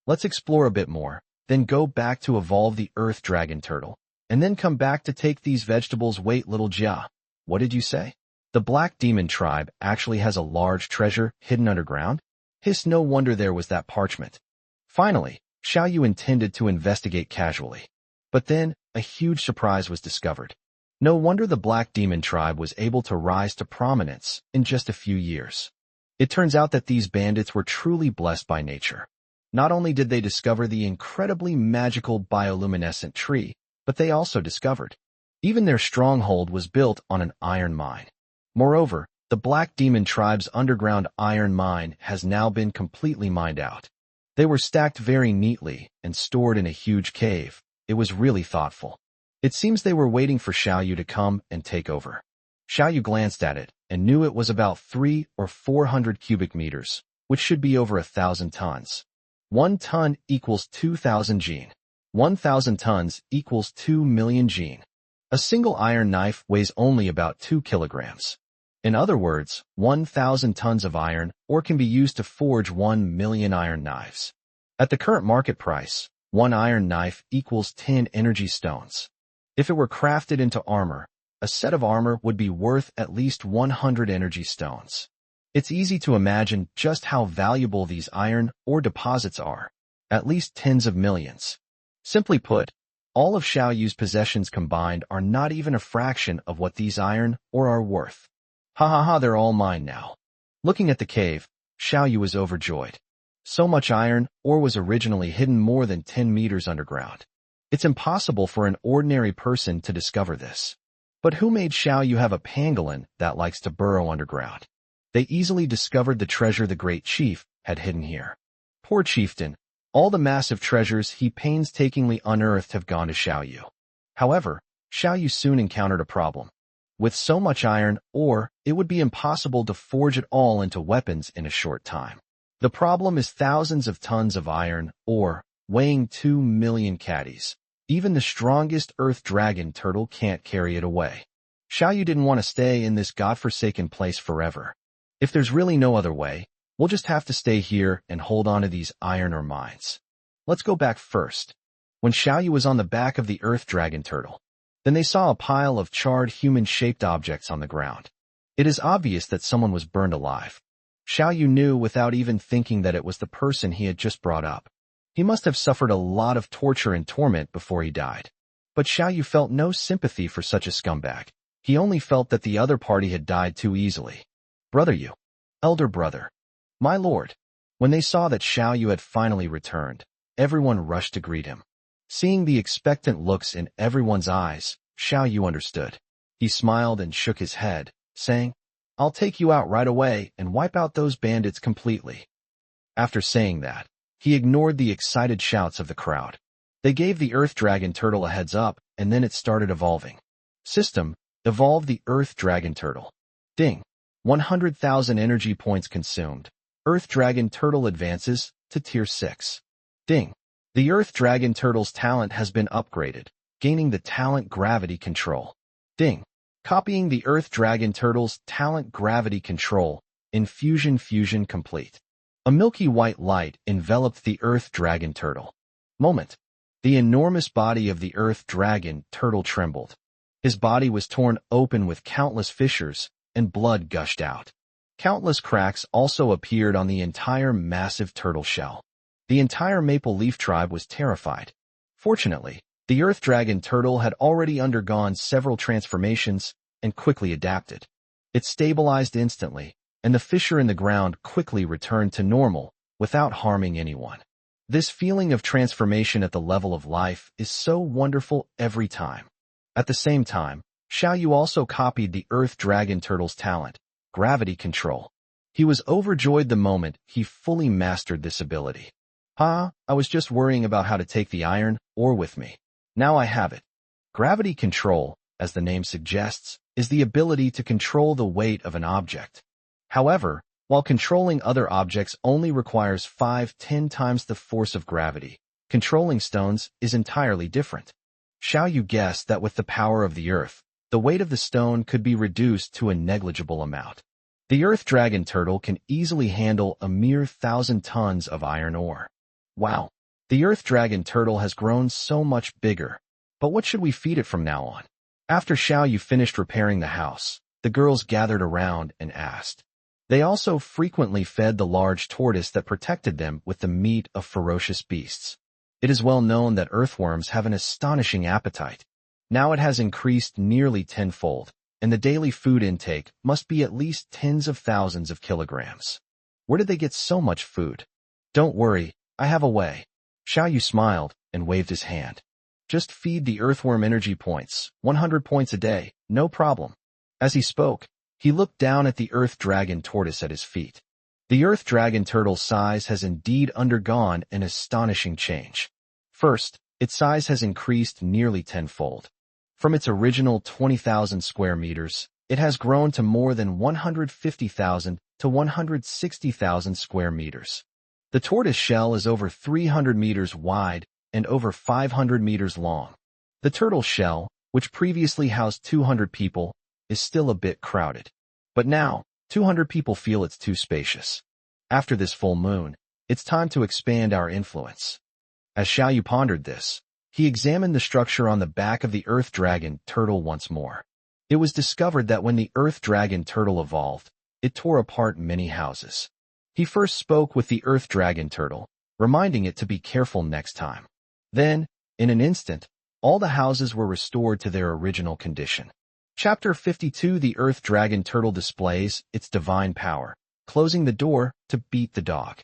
Let's explore a bit more, then go back to evolve the Earth Dragon Turtle, and then come back to take these vegetables. Wait, little Jia. What did you say? The Black Demon Tribe actually has a large treasure hidden underground? Hiss, no wonder there was that parchment. Finally, Xiao Yu intended to investigate casually. But then, a huge surprise was discovered. No wonder the Black Demon Tribe was able to rise to prominence in just a few years. It turns out that these bandits were truly blessed by nature. Not only did they discover the incredibly magical bioluminescent tree, but they also discovered even their stronghold was built on an iron mine. Moreover, the Black Demon Tribe's underground iron mine has now been completely mined out. They were stacked very neatly and stored in a huge cave. It was really thoughtful. It seems they were waiting for Xiao Yu to come and take over. Xiao Yu glanced at it and knew it was about 300 or 400 cubic meters, which should be over 1,000 tons. 1 ton equals 2,000 jin. 1,000 tons equals 2 million jin. A single iron knife weighs only about 2 kilograms. In other words, 1,000 tons of iron ore can be used to forge 1 million iron knives. At the current market price, 1 iron knife equals 10 energy stones. If it were crafted into armor, a set of armor would be worth at least 100 energy stones. It's easy to imagine just how valuable these iron ore deposits are, at least tens of millions. Simply put, all of Xiao Yu's possessions combined are not even a fraction of what these iron ore are worth. Ha ha ha, they're all mine now. Looking at the cave, Xiao Yu was overjoyed. So much iron ore was originally hidden more than 10 meters underground. It's impossible for an ordinary person to discover this. But who made Xiao Yu have a pangolin that likes to burrow underground? They easily discovered the treasure the great chief had hidden here. Poor chieftain, all the massive treasures he painstakingly unearthed have gone to Xiao Yu. However, Xiao Yu soon encountered a problem. With so much iron ore, it would be impossible to forge it all into weapons in a short time. The problem is thousands of tons of iron ore, weighing 2 million caddies. Even the strongest Earth Dragon Turtle can't carry it away. Xiao Yu didn't want to stay in this godforsaken place forever. If there's really no other way, we'll just have to stay here and hold on to these iron ore mines. Let's go back first. When Xiao Yu was on the back of the Earth Dragon Turtle, then they saw a pile of charred human-shaped objects on the ground. It is obvious that someone was burned alive. Xiao Yu knew without even thinking that it was the person he had just brought up. He must have suffered a lot of torture and torment before he died. But Xiao Yu felt no sympathy for such a scumbag. He only felt that the other party had died too easily. Brother Yu, elder brother, my lord. When they saw that Xiao Yu had finally returned, everyone rushed to greet him. Seeing the expectant looks in everyone's eyes, Xiao Yu understood. He smiled and shook his head, saying, "I'll take you out right away and wipe out those bandits completely." After saying that, he ignored the excited shouts of the crowd. They gave the Earth Dragon Turtle a heads up, and then it started evolving. System, evolve the Earth Dragon Turtle. Ding. 100,000 energy points consumed. Earth Dragon Turtle advances to Tier 6. Ding. The Earth Dragon Turtle's talent has been upgraded, gaining the talent Gravity Control. Ding. copying the Earth Dragon Turtle's talent gravity control, infusion fusion complete. A milky white light enveloped the Earth Dragon Turtle. Moment. The enormous body of the Earth Dragon Turtle trembled. His body was torn open with countless fissures, and blood gushed out. Countless cracks also appeared on the entire massive turtle shell. The entire Maple Leaf tribe was terrified. Fortunately, the Earth Dragon Turtle had already undergone several transformations and quickly adapted. It stabilized instantly, and the fissure in the ground quickly returned to normal without harming anyone. This feeling of transformation at the level of life is so wonderful every time. At the same time, Xiao Yu also copied the Earth Dragon Turtle's talent, gravity control. He was overjoyed the moment he fully mastered this ability. I was just worrying about how to take the iron ore with me. Now I have it. Gravity control, as the name suggests, is the ability to control the weight of an object. However, while controlling other objects only requires 5-10 times the force of gravity, controlling stones is entirely different. Xiao Yu guessed that with the power of the earth, the weight of the stone could be reduced to a negligible amount. The Earth Dragon Turtle can easily handle a mere 1,000 tons of iron ore. Wow, the Earth Dragon Turtle has grown so much bigger. But what should we feed it from now on? After Xiao Yu finished repairing the house, the girls gathered around and asked. They also frequently fed the large tortoise that protected them with the meat of ferocious beasts. It is well known that earthworms have an astonishing appetite. Now it has increased nearly tenfold, and the daily food intake must be at least tens of thousands of kilograms. Where did they get so much food? Don't worry, I have a way. Xiao Yu smiled and waved his hand. Just feed the earthworm energy points, 100 points a day, no problem. As he spoke, he looked down at the Earth Dragon Tortoise at his feet. The Earth Dragon Turtle's size has indeed undergone an astonishing change. First, its size has increased nearly tenfold. From its original 20,000 square meters, it has grown to more than 150,000 to 160,000 square meters. The tortoise shell is over 300 meters wide and over 500 meters long. The turtle shell, which previously housed 200 people, is still a bit crowded. But now, 200 people feel it's too spacious. After this full moon, it's time to expand our influence. As Xiao Yu pondered this, he examined the structure on the back of the Earth Dragon Turtle once more. It was discovered that when the Earth Dragon Turtle evolved, it tore apart many houses. He first spoke with the Earth Dragon Turtle, reminding it to be careful next time. Then, in an instant, all the houses were restored to their original condition. Chapter 52 The Earth Dragon Turtle displays its divine power, closing the door to beat the dog.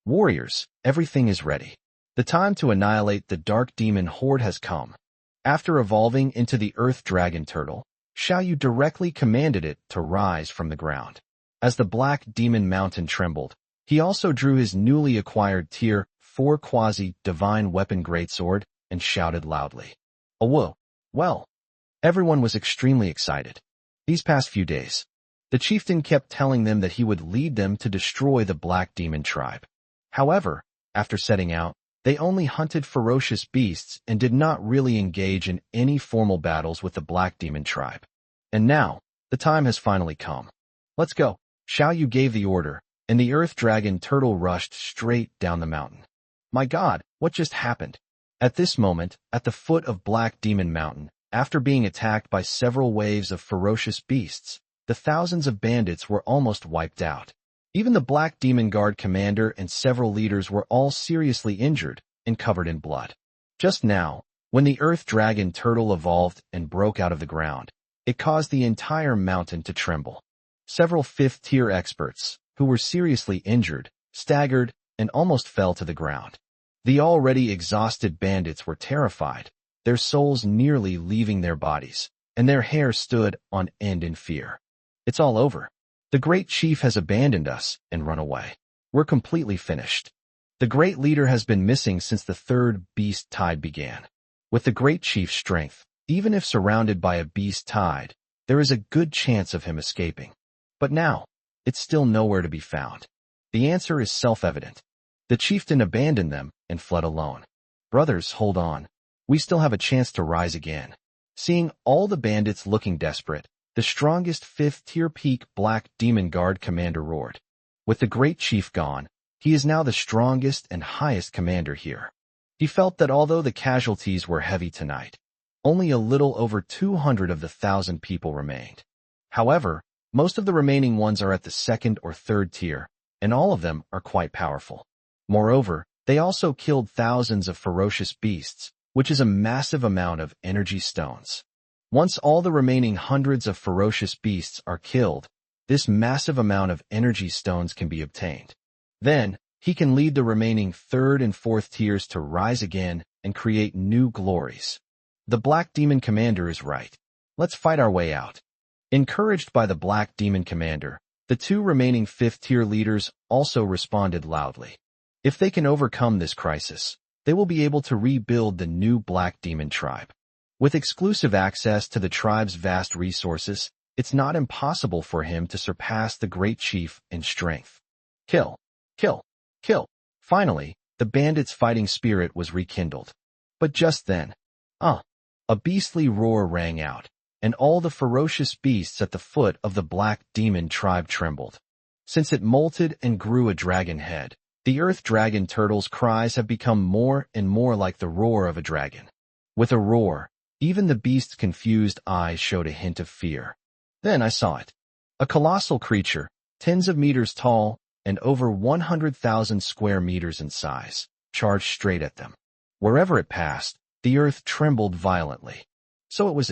Warriors, everything is ready. The time to annihilate the Dark Demon Horde has come. After evolving into the Earth Dragon Turtle, Xiao Yu directly commanded it to rise from the ground. As the Black Demon Mountain trembled, he also drew his newly acquired Tier 4 Quasi-Divine Weapon Greatsword and shouted loudly. "Whoa, well." Everyone was extremely excited. These past few days, the chieftain kept telling them that he would lead them to destroy the Black Demon tribe. However, after setting out, they only hunted ferocious beasts and did not really engage in any formal battles with the Black Demon tribe. And now, the time has finally come. Let's go. Xiao Yu gave the order, and the Earth Dragon Turtle rushed straight down the mountain. My God, what just happened? At this moment, at the foot of Black Demon Mountain, after being attacked by several waves of ferocious beasts, the thousands of bandits were almost wiped out. Even the Black Demon Guard commander and several leaders were all seriously injured and covered in blood. Just now, when the Earth Dragon Turtle evolved and broke out of the ground, it caused the entire mountain to tremble. Several fifth-tier experts, who were seriously injured, staggered, and almost fell to the ground. The already exhausted bandits were terrified, their souls nearly leaving their bodies, and their hair stood on end in fear. It's all over. The great chief has abandoned us and run away. We're completely finished. The great leader has been missing since the third beast tide began. With the great chief's strength, even if surrounded by a beast tide, there is a good chance of him escaping. But now, it's still nowhere to be found. The answer is self-evident. The chieftain abandoned them and fled alone. Brothers, hold on. We still have a chance to rise again. Seeing all the bandits looking desperate, the strongest fifth-tier peak Black Demon Guard commander roared. With the great chief gone, he is now the strongest and highest commander here. He felt that although the casualties were heavy tonight, only a little over 200 of the 1,000 people remained. However, most of the remaining ones are at the second or third tier, and all of them are quite powerful. Moreover, they also killed thousands of ferocious beasts, which is a massive amount of energy stones. Once all the remaining hundreds of ferocious beasts are killed, this massive amount of energy stones can be obtained. Then, he can lead the remaining third and fourth tiers to rise again and create new glories. The Black Demon Commander is right. Let's fight our way out. Encouraged by the Black Demon Commander, the two remaining fifth-tier leaders also responded loudly. If they can overcome this crisis, they will be able to rebuild the new Black Demon tribe. With exclusive access to the tribe's vast resources, it's not impossible for him to surpass the Great Chief in strength. Kill, kill, kill. Finally, the bandits' fighting spirit was rekindled. But just then, a beastly roar rang out, and all the ferocious beasts at the foot of the Black Demon tribe trembled. Since it molted and grew a dragon head, the Earth Dragon Turtle's cries have become more and more like the roar of a dragon. With a roar, even the beast's confused eyes showed a hint of fear. Then I saw it. A colossal creature, tens of meters tall and over 100,000 square meters in size, charged straight at them. Wherever it passed, the earth trembled violently. So it was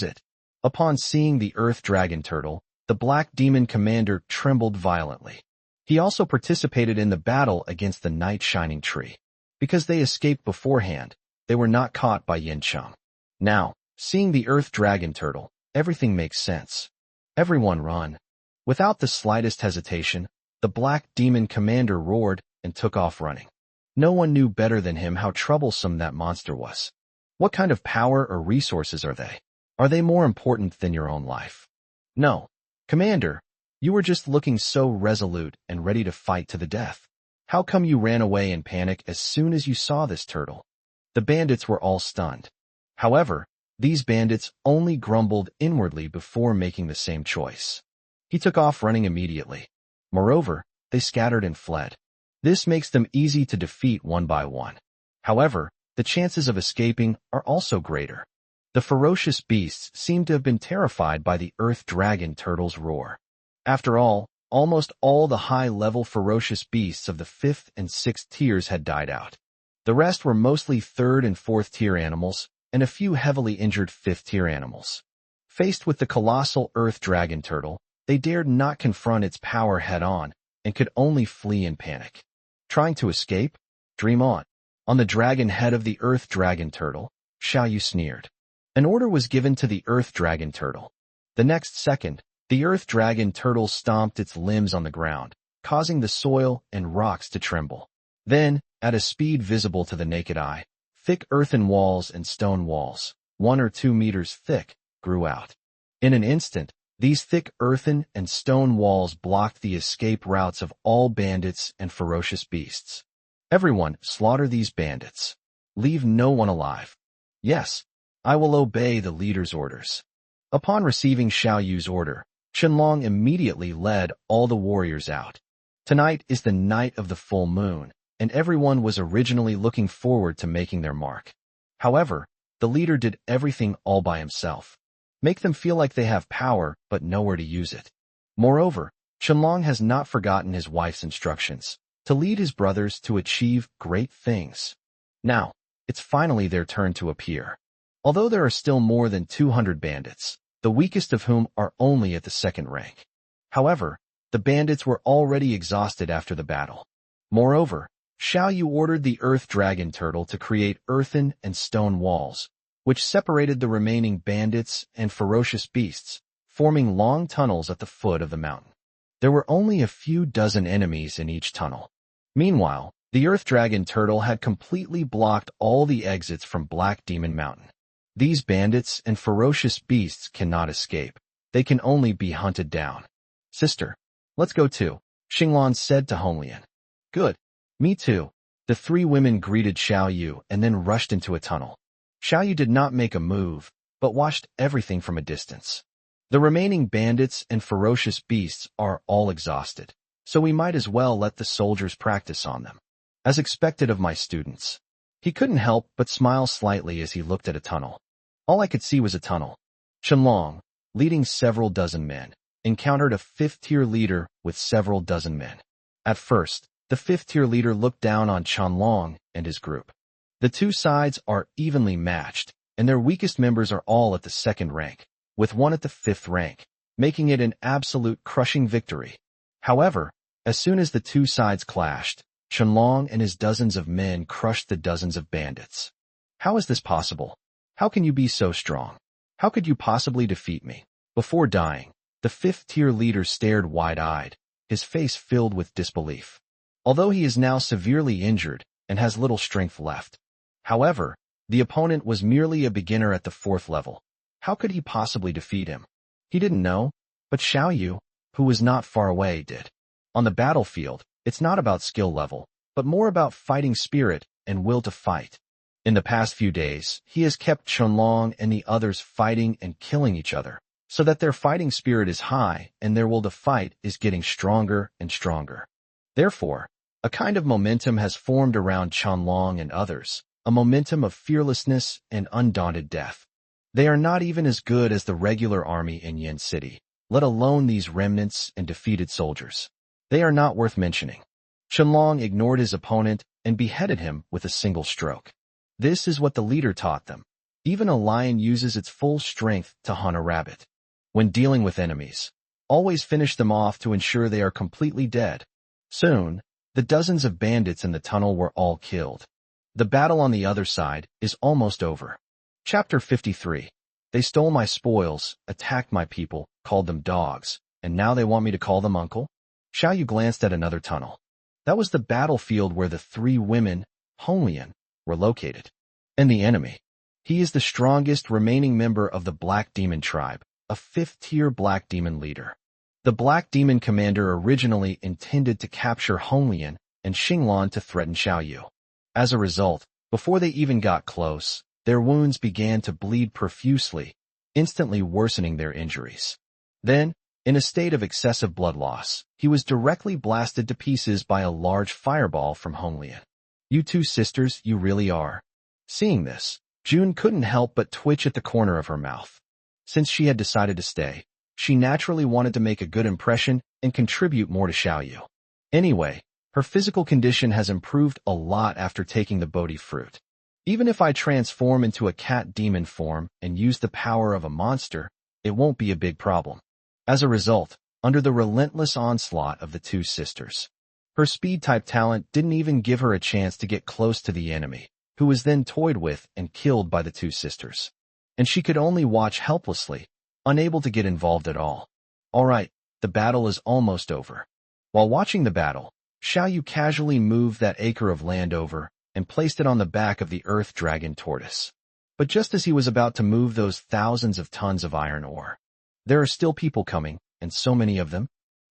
it. Upon seeing the Earth Dragon Turtle, the Black Demon Commander trembled violently. He also participated in the battle against the Night Shining Tree. Because they escaped beforehand, they were not caught by Yin Cheng. Now, seeing the Earth Dragon Turtle, everything makes sense. Everyone run. Without the slightest hesitation, the Black Demon Commander roared and took off running. No one knew better than him how troublesome that monster was. What kind of power or resources are they? Are they more important than your own life? No. Commander, you were just looking so resolute and ready to fight to the death. How come you ran away in panic as soon as you saw this turtle? The bandits were all stunned. However, these bandits only grumbled inwardly before making the same choice. He took off running immediately. Moreover, they scattered and fled. This makes them easy to defeat one by one. However, the chances of escaping are also greater. The ferocious beasts seem to have been terrified by the Earth Dragon Turtle's roar. After all, almost all the high-level ferocious beasts of the 5th and 6th tiers had died out. The rest were mostly 3rd and 4th tier animals, and a few heavily injured 5th tier animals. Faced with the colossal Earth Dragon Turtle, they dared not confront its power head-on, and could only flee in panic. Trying to escape? Dream on. On the dragon head of the Earth Dragon Turtle, Xiao Yu sneered. An order was given to the Earth Dragon Turtle. The next second, the Earth Dragon Turtle stomped its limbs on the ground, causing the soil and rocks to tremble. Then, at a speed visible to the naked eye, thick earthen walls and stone walls, 1 or 2 meters thick, grew out. In an instant, these thick earthen and stone walls blocked the escape routes of all bandits and ferocious beasts. Everyone, slaughter these bandits. Leave no one alive. Yes, I will obey the leader's orders. Upon receiving Xiao Yu's order, Qianlong immediately led all the warriors out. Tonight is the night of the full moon, and everyone was originally looking forward to making their mark. However, the leader did everything all by himself. Make them feel like they have power, but nowhere to use it. Moreover, Qianlong has not forgotten his wife's instructions, to lead his brothers to achieve great things. Now, it's finally their turn to appear. Although there are still more than 200 bandits, the weakest of whom are only at the 2nd rank. However, the bandits were already exhausted after the battle. Moreover, Xiao Yu ordered the Earth Dragon Turtle to create earthen and stone walls, which separated the remaining bandits and ferocious beasts, forming long tunnels at the foot of the mountain. There were only a few dozen enemies in each tunnel. Meanwhile, the Earth Dragon Turtle had completely blocked all the exits from Black Demon Mountain. These bandits and ferocious beasts cannot escape. They can only be hunted down. Sister, let's go too, Xinglan said to Honglian. Good. Me too. The 3 women greeted Xiao Yu and then rushed into a tunnel. Xiao Yu did not make a move, but watched everything from a distance. The remaining bandits and ferocious beasts are all exhausted, so we might as well let the soldiers practice on them. As expected of my students. He couldn't help but smile slightly as he looked at a tunnel. All I could see was a tunnel. Qianlong, leading several dozen men, encountered a fifth-tier leader with several dozen men. At first, the fifth-tier leader looked down on Qianlong and his group. The two sides are evenly matched, and their weakest members are all at the second rank, with one at the fifth rank, making it an absolute crushing victory. However, as soon as the two sides clashed, Qianlong and his dozens of men crushed the dozens of bandits. How is this possible? How can you be so strong? How could you possibly defeat me? Before dying, the fifth-tier leader stared wide-eyed, his face filled with disbelief. Although he is now severely injured and has little strength left. However, the opponent was merely a beginner at the fourth level. How could he possibly defeat him? He didn't know, but Xiao Yu, who was not far away, did. On the battlefield, it's not about skill level, but more about fighting spirit and will to fight. In the past few days, he has kept Qianlong and the others fighting and killing each other, so that their fighting spirit is high and their will to fight is getting stronger and stronger. Therefore, a kind of momentum has formed around Qianlong and others, a momentum of fearlessness and undaunted death. They are not even as good as the regular army in Yin City, let alone these remnants and defeated soldiers. They are not worth mentioning. Qianlong ignored his opponent and beheaded him with a single stroke. This is what the leader taught them. Even a lion uses its full strength to hunt a rabbit. When dealing with enemies, always finish them off to ensure they are completely dead. Soon, the dozens of bandits in the tunnel were all killed. The battle on the other side is almost over. Chapter 53. They stole my spoils, attacked my people, called them dogs, and now they want me to call them uncle? Xiao Yu glanced at another tunnel. That was the battlefield where the three women, Honglian, were located. And the enemy. He is the strongest remaining member of the Black Demon tribe, a fifth-tier Black Demon leader. The Black Demon commander originally intended to capture Honglian and Xinglan to threaten Xiao Yu. As a result, before they even got close, their wounds began to bleed profusely, instantly worsening their injuries. Then, in a state of excessive blood loss, he was directly blasted to pieces by a large fireball from Honglian. You two sisters, you really are. Seeing this, June couldn't help but twitch at the corner of her mouth. Since she had decided to stay, she naturally wanted to make a good impression and contribute more to Xiao Yu. Anyway, her physical condition has improved a lot after taking the Bodhi fruit. Even if I transform into a cat demon form and use the power of a monster, it won't be a big problem. As a result, under the relentless onslaught of the two sisters, her speed-type talent didn't even give her a chance to get close to the enemy, who was then toyed with and killed by the two sisters. And she could only watch helplessly, unable to get involved at all. Alright, the battle is almost over. While watching the battle, Xiao Yu casually moved that acre of land over and placed it on the back of the Earth Dragon tortoise. But just as he was about to move those thousands of tons of iron ore, there are still people coming, and so many of them.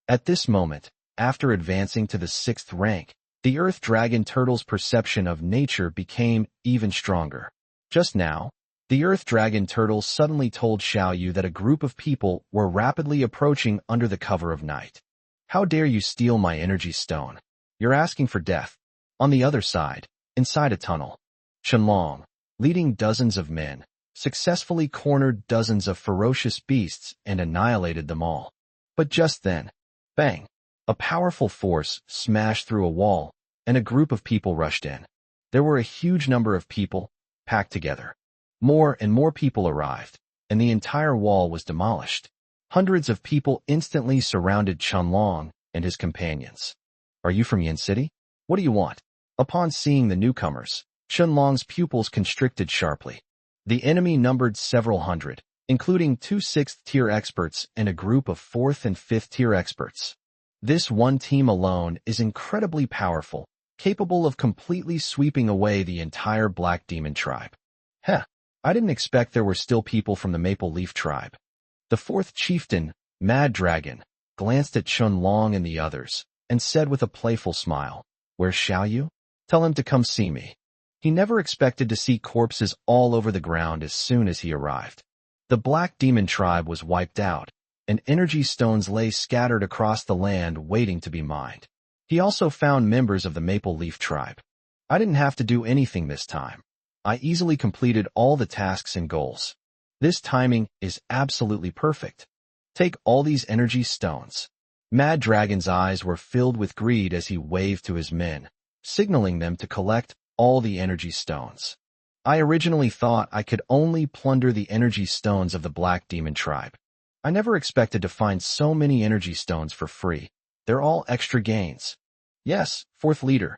At this moment, after advancing to the 6th rank, the Earth Dragon Turtle's perception of nature became even stronger. Just now, the Earth Dragon Turtle suddenly told Xiao Yu that a group of people were rapidly approaching under the cover of night. How dare you steal my energy stone? You're asking for death. On the other side, inside a tunnel, Qianlong, leading dozens of men, successfully cornered dozens of ferocious beasts and annihilated them all. But just then, bang, a powerful force smashed through a wall, and a group of people rushed in. There were a huge number of people, packed together. More and more people arrived, and the entire wall was demolished. Hundreds of people instantly surrounded Qianlong and his companions. Are you from Yin City? What do you want? Upon seeing the newcomers, Qianlong's pupils constricted sharply. The enemy numbered several hundred, including two 6th-tier experts and a group of 4th and 5th-tier experts. This one team alone is incredibly powerful, capable of completely sweeping away the entire Black Demon tribe. Heh, I didn't expect there were still people from the Maple Leaf tribe. The 4th chieftain, Mad Dragon, glanced at Qianlong and the others, and said with a playful smile, "Where's Xiao Yu? Tell him to come see me." He never expected to see corpses all over the ground as soon as he arrived. The Black Demon tribe was wiped out, and energy stones lay scattered across the land waiting to be mined. He also found members of the Maple Leaf tribe. I didn't have to do anything this time. I easily completed all the tasks and goals. This timing is absolutely perfect. Take all these energy stones. Mad Dragon's eyes were filled with greed as he waved to his men, signaling them to collect all the energy stones. I originally thought I could only plunder the energy stones of the Black Demon tribe. I never expected to find so many energy stones for free. They're all extra gains. Yes, fourth leader.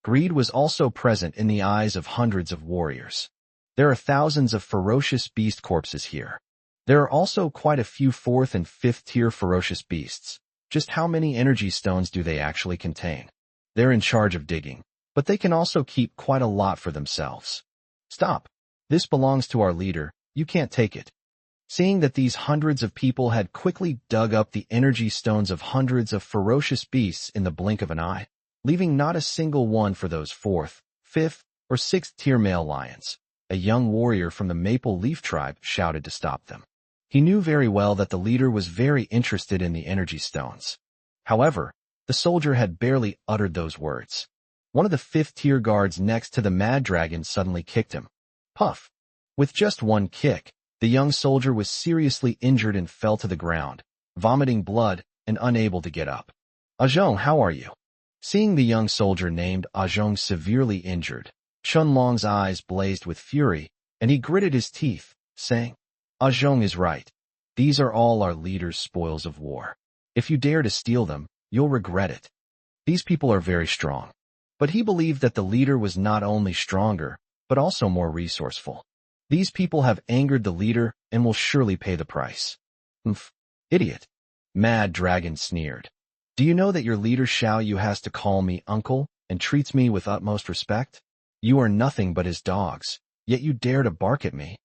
Greed was also present in the eyes of hundreds of warriors. There are thousands of ferocious beast corpses here. There are also quite a few 4th and 5th tier ferocious beasts. Just how many energy stones do they actually contain? They're in charge of digging, but they can also keep quite a lot for themselves. Stop. This belongs to our leader. You can't take it. Seeing that these hundreds of people had quickly dug up the energy stones of hundreds of ferocious beasts in the blink of an eye, leaving not a single one for those 4th, 5th, or 6th tier male lions, a young warrior from the Maple Leaf tribe shouted to stop them. He knew very well that the leader was very interested in the energy stones. However, the soldier had barely uttered those words. One of the 5th tier guards next to the Mad Dragon suddenly kicked him. Puff! With just one kick, the young soldier was seriously injured and fell to the ground, vomiting blood and unable to get up. Ajong, how are you? Seeing the young soldier named Ajong severely injured, Chunlong's eyes blazed with fury, and he gritted his teeth, saying, Ajong is right. These are all our leader's spoils of war. If you dare to steal them, you'll regret it. These people are very strong. But he believed that the leader was not only stronger, but also more resourceful. These people have angered the leader and will surely pay the price. Idiot. Mad Dragon sneered. Do you know that your leader Xiao Yu has to call me uncle and treats me with utmost respect? You are nothing but his dogs, yet you dare to bark at me.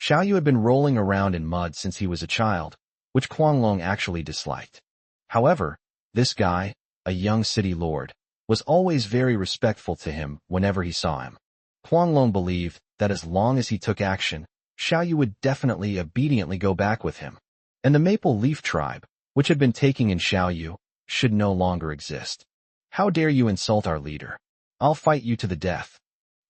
Xiao Yu had been rolling around in mud since he was a child, which Quanglong actually disliked. However, this guy, a young city lord, was always very respectful to him whenever he saw him. Quanglong believed that as long as he took action, Xiao Yu would definitely obediently go back with him. And the Maple Leaf tribe, which had been taking in Xiao Yu, should no longer exist. How dare you insult our leader? I'll fight you to the death.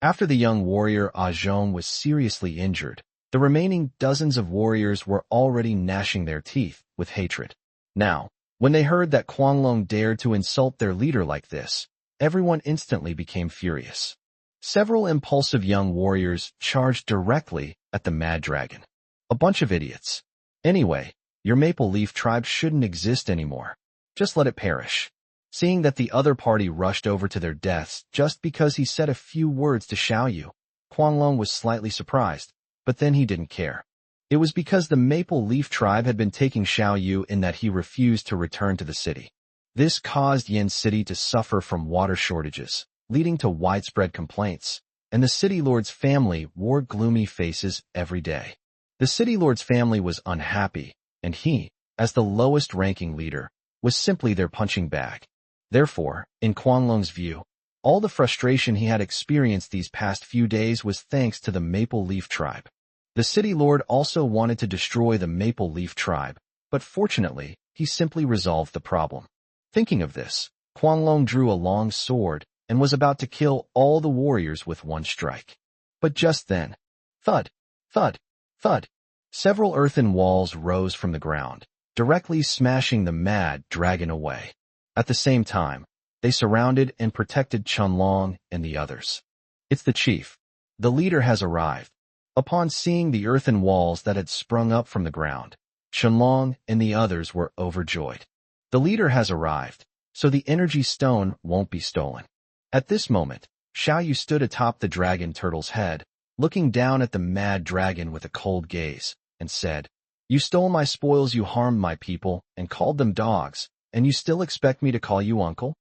After the young warrior Ajong was seriously injured, the remaining dozens of warriors were already gnashing their teeth with hatred. Now, when they heard that Quanglong dared to insult their leader like this, everyone instantly became furious. Several impulsive young warriors charged directly at the Mad Dragon. A bunch of idiots. Anyway, your Maple Leaf tribe shouldn't exist anymore. Just let it perish. Seeing that the other party rushed over to their deaths just because he said a few words to Xiao Yu, Quanglong was slightly surprised, but then he didn't care. It was because the Maple Leaf tribe had been taking Xiao Yu in that he refused to return to the city. This caused Yin City to suffer from water shortages, leading to widespread complaints, and the city lord's family wore gloomy faces every day. The city lord's family was unhappy, and he, as the lowest-ranking leader, was simply their punching bag. Therefore, in Quanglong's view, all the frustration he had experienced these past few days was thanks to the Maple Leaf tribe. The city lord also wanted to destroy the Maple Leaf tribe, but fortunately, he simply resolved the problem. Thinking of this, Quanglong drew a long sword and was about to kill all the warriors with one strike. But just then, thud, thud, thud, several earthen walls rose from the ground, directly smashing the Mad Dragon away. At the same time, they surrounded and protected Chunlong and the others. It's the chief. The leader has arrived. Upon seeing the earthen walls that had sprung up from the ground, Chunlong and the others were overjoyed. The leader has arrived, so the energy stone won't be stolen. At this moment, Xiao Yu stood atop the dragon turtle's head, looking down at the Mad Dragon with a cold gaze, and said, You stole my spoils, you harmed my people, and called them dogs, and you still expect me to call you uncle?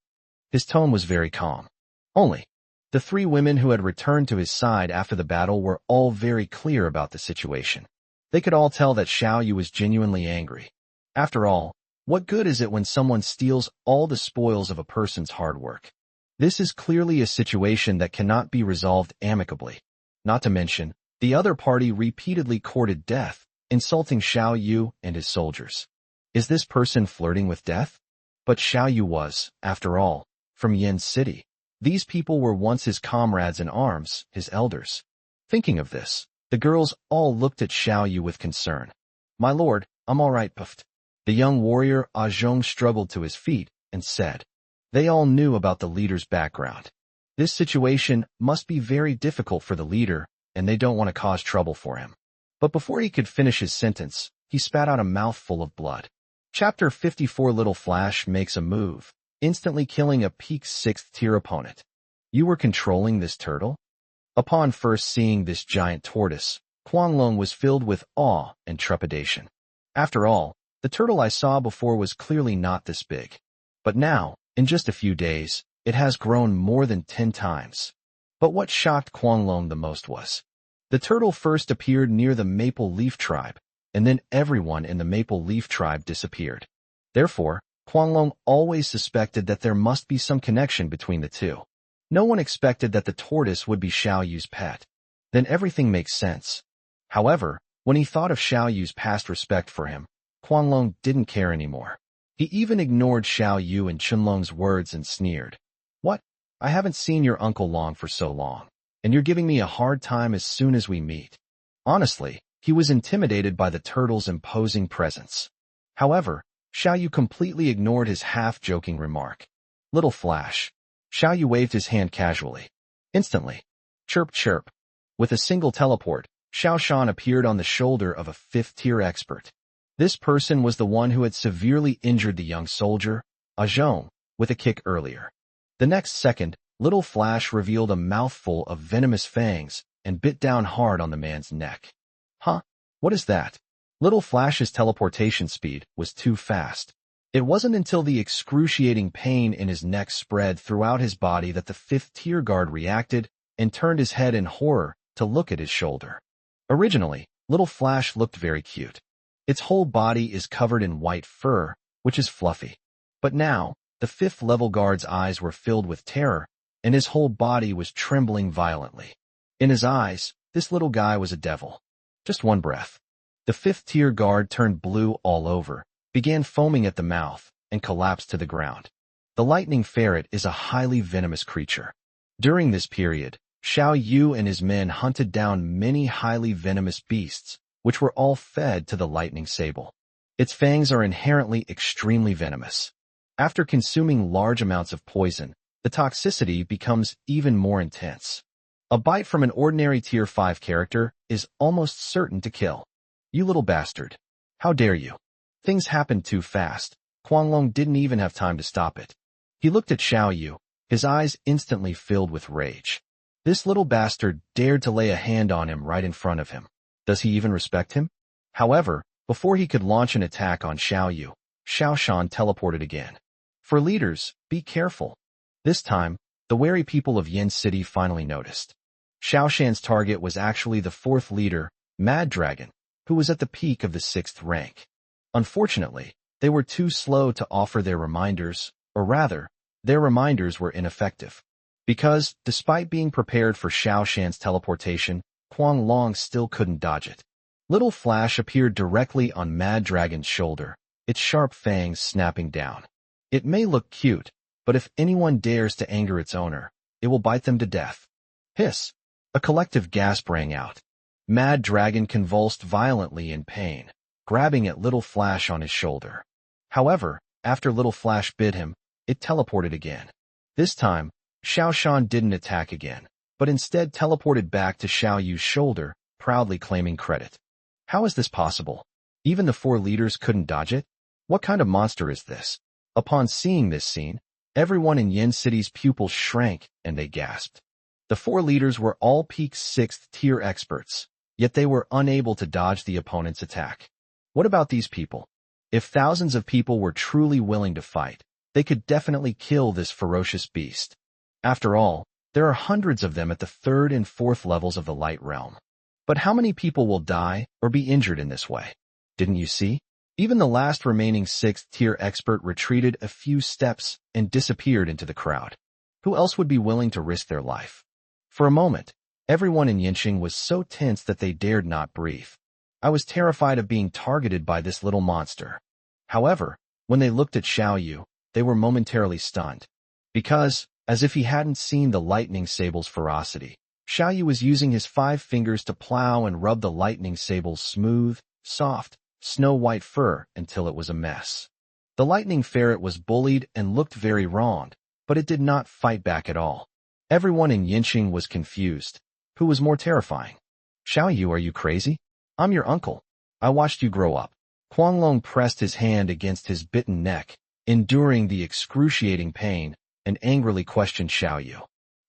His tone was very calm. Only, the 3 women who had returned to his side after the battle were all very clear about the situation. They could all tell that Xiao Yu was genuinely angry. After all, what good is it when someone steals all the spoils of a person's hard work? This is clearly a situation that cannot be resolved amicably. Not to mention, the other party repeatedly courted death, insulting Xiao Yu and his soldiers. Is this person flirting with death? But Xiao Yu was, after all, from Yin City. These people were once his comrades in arms, his elders. Thinking of this, the girls all looked at Xiao Yu with concern. "My lord, I'm all right, puffed." The young warrior Zhong struggled to his feet and said. They all knew about the leader's background. This situation must be very difficult for the leader, and they don't want to cause trouble for him. But before he could finish his sentence, he spat out a mouthful of blood. Chapter 54. Little Flash makes a move, instantly killing a peak 6th tier opponent. You were controlling this turtle? Upon first seeing this giant tortoise, Guanglong was filled with awe and trepidation. After all, the turtle I saw before was clearly not this big. But now, in just a few days, it has grown more than 10 times. But what shocked Guanglong the most was, the turtle first appeared near the Maple Leaf tribe, and then everyone in the Maple Leaf tribe disappeared. Therefore, Guanglong always suspected that there must be some connection between the two. No one expected that the tortoise would be Xiao Yu's pet. Then everything makes sense. However, when he thought of Xiao Yu's past respect for him, Guanglong didn't care anymore. He even ignored Xiao Yu and Chunlong's words and sneered. What? I haven't seen your Uncle Long for so long, and you're giving me a hard time as soon as we meet. Honestly, he was intimidated by the turtle's imposing presence. However, Xiao Yu completely ignored his half-joking remark. Little Flash. Xiao Yu waved his hand casually. Instantly. Chirp chirp. With a single teleport, Xiao Shan appeared on the shoulder of a 5th-tier expert. This person was the one who had severely injured the young soldier, Zhong, with a kick earlier. The next second, Little Flash revealed a mouthful of venomous fangs and bit down hard on the man's neck. Huh? What is that? Little Flash's teleportation speed was too fast. It wasn't until the excruciating pain in his neck spread throughout his body that the 5th-tier guard reacted and turned his head in horror to look at his shoulder. Originally, Little Flash looked very cute. Its whole body is covered in white fur, which is fluffy. But now, the 5th-level guard's eyes were filled with terror, and his whole body was trembling violently. In his eyes, this little guy was a devil. Just one breath. The 5th-tier guard turned blue all over, began foaming at the mouth, and collapsed to the ground. The lightning ferret is a highly venomous creature. During this period, Xiao Yu and his men hunted down many highly venomous beasts, which were all fed to the lightning sable. Its fangs are inherently extremely venomous. After consuming large amounts of poison, the toxicity becomes even more intense. A bite from an ordinary tier 5 character is almost certain to kill. You little bastard. How dare you? Things happened too fast. Guanglong didn't even have time to stop it. He looked at Xiao Yu, his eyes instantly filled with rage. This little bastard dared to lay a hand on him right in front of him. Does he even respect him? However, before he could launch an attack on Xiao Yu, Xiao Shan teleported again. For leaders, be careful. This time, the wary people of Yin City finally noticed. Xiao Shan's target was actually the 4th leader, Mad Dragon, who was at the peak of the 6th rank. Unfortunately, they were too slow to offer their reminders, or rather, their reminders were ineffective. Because, despite being prepared for Xiao Shan's teleportation, Guanglong still couldn't dodge it. Little Flash appeared directly on Mad Dragon's shoulder, its sharp fangs snapping down. It may look cute, but if anyone dares to anger its owner, it will bite them to death. Hiss! A collective gasp rang out. Mad Dragon convulsed violently in pain, grabbing at Little Flash on his shoulder. However, after Little Flash bit him, it teleported again. This time, Xiao Shan didn't attack again, but instead teleported back to Xiao Yu's shoulder, proudly claiming credit. How is this possible? Even the 4 leaders couldn't dodge it? What kind of monster is this? Upon seeing this scene, everyone in Yin City's pupils shrank and they gasped. The 4 leaders were all peak 6th tier experts, yet they were unable to dodge the opponent's attack. What about these people? If thousands of people were truly willing to fight, they could definitely kill this ferocious beast. After all, there are hundreds of them at the 3rd and 4th levels of the Light Realm. But how many people will die or be injured in this way? Didn't you see? Even the last remaining 6th tier expert retreated a few steps and disappeared into the crowd. Who else would be willing to risk their life? For a moment, everyone in Yinqing was so tense that they dared not breathe. I was terrified of being targeted by this little monster. However, when they looked at Xiao Yu, they were momentarily stunned. Because, as if he hadn't seen the lightning sable's ferocity, Xiao Yu was using his 5 fingers to plow and rub the lightning sable's smooth, soft, snow-white fur until it was a mess. The lightning ferret was bullied and looked very wronged, but it did not fight back at all. Everyone in Yinxing was confused. Who was more terrifying? Xiao Yu, are you crazy? I'm your uncle. I watched you grow up. Guanglong pressed his hand against his bitten neck, enduring the excruciating pain, and angrily questioned Xiao Yu.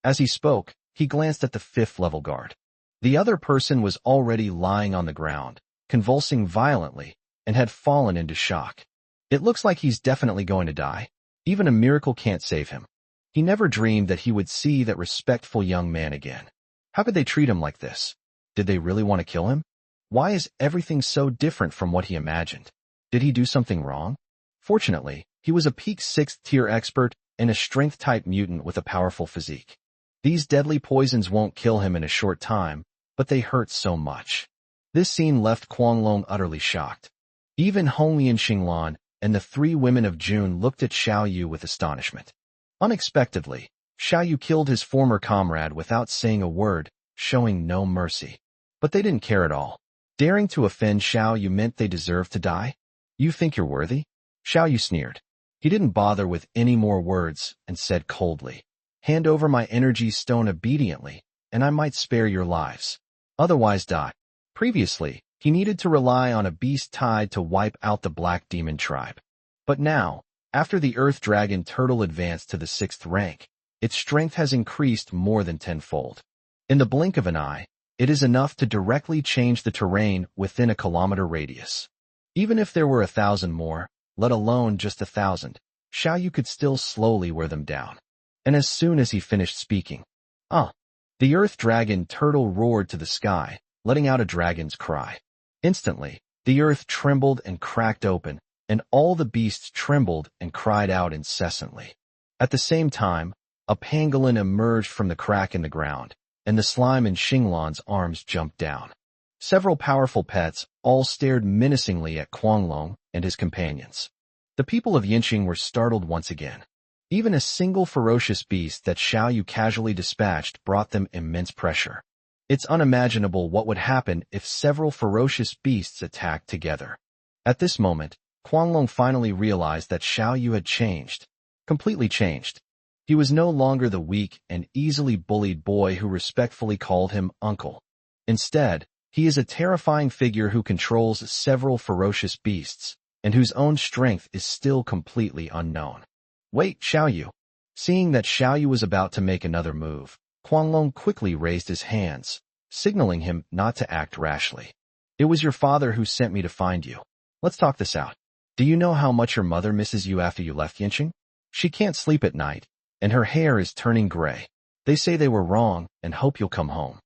As he spoke, he glanced at the 5th level guard. The other person was already lying on the ground, convulsing violently, and had fallen into shock. It looks like he's definitely going to die. Even a miracle can't save him. He never dreamed that he would see that respectful young man again. How could they treat him like this? Did they really want to kill him? Why is everything so different from what he imagined? Did he do something wrong? Fortunately, he was a peak 6th tier expert and a strength-type mutant with a powerful physique. These deadly poisons won't kill him in a short time, but they hurt so much. This scene left Guanglong utterly shocked. Even Honglian Xinglan and the 3 women of June looked at Xiao Yu with astonishment. Unexpectedly, Xiao Yu killed his former comrade without saying a word, showing no mercy. But they didn't care at all. Daring to offend Xiao Yu meant they deserved to die? You think you're worthy? Xiao Yu sneered. He didn't bother with any more words and said coldly, "Hand over my energy stone obediently, and I might spare your lives. Otherwise die." Previously, he needed to rely on a beast tide to wipe out the Black Demon tribe. But now, after the Earth Dragon Turtle advanced to the 6th rank, its strength has increased more than tenfold. In the blink of an eye, it is enough to directly change the terrain within a kilometer radius. Even if there were 1,000 more, let alone just 1,000, Xiao Yu could still slowly wear them down. And as soon as he finished speaking, the Earth Dragon Turtle roared to the sky, letting out a dragon's cry. Instantly, the earth trembled and cracked open, and all the beasts trembled and cried out incessantly. At the same time, a pangolin emerged from the crack in the ground, and the slime in Xinglan's arms jumped down. Several powerful pets all stared menacingly at Guanglong and his companions. The people of Yinxing were startled once again. Even a single ferocious beast that Xiao Yu casually dispatched brought them immense pressure. It's unimaginable what would happen if several ferocious beasts attacked together. At this moment, Guanglong finally realized that Xiao Yu had changed. Completely changed. He was no longer the weak and easily bullied boy who respectfully called him uncle. Instead, he is a terrifying figure who controls several ferocious beasts, and whose own strength is still completely unknown. Wait, Xiao Yu. Seeing that Xiao Yu was about to make another move, Guanglong quickly raised his hands, signaling him not to act rashly. It was your father who sent me to find you. Let's talk this out. Do you know how much your mother misses you after you left Yinxing? She can't sleep at night, and her hair is turning gray. They say they were wrong and hope you'll come home.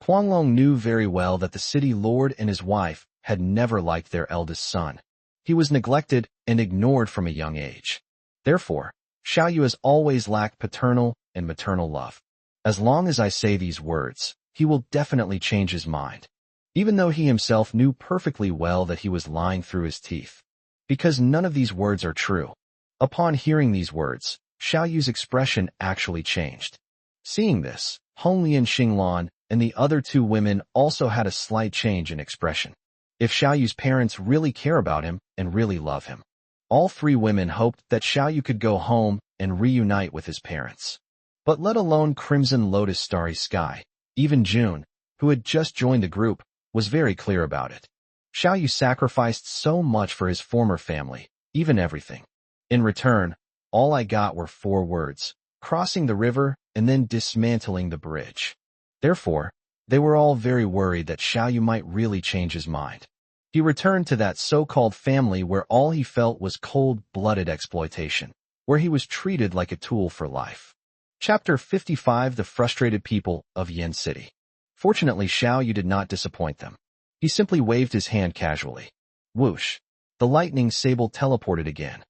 Guanglong knew very well that the city lord and his wife had never liked their eldest son. He was neglected and ignored from a young age. Therefore, Xiao Yu has always lacked paternal and maternal love. As long as I say these words, he will definitely change his mind, even though he himself knew perfectly well that he was lying through his teeth. Because none of these words are true. Upon hearing these words, Xiao Yu's expression actually changed. Seeing this, Honglian Xinglan and the other 2 women also had a slight change in expression. If Xiao Yu's parents really care about him and really love him. All 3 women hoped that Xiao Yu could go home and reunite with his parents. But let alone Crimson Lotus Starry Sky, even June, who had just joined the group, was very clear about it. Xiao Yu sacrificed so much for his former family, even everything. In return, all I got were 4 words, crossing the river and then dismantling the bridge. Therefore, they were all very worried that Xiao Yu might really change his mind. He returned to that so-called family where all he felt was cold-blooded exploitation, where he was treated like a tool for life. Chapter 55 The Frustrated People of Yin City. Fortunately, Xiao Yu did not disappoint them. He simply waved his hand casually. Whoosh. The lightning sable teleported again.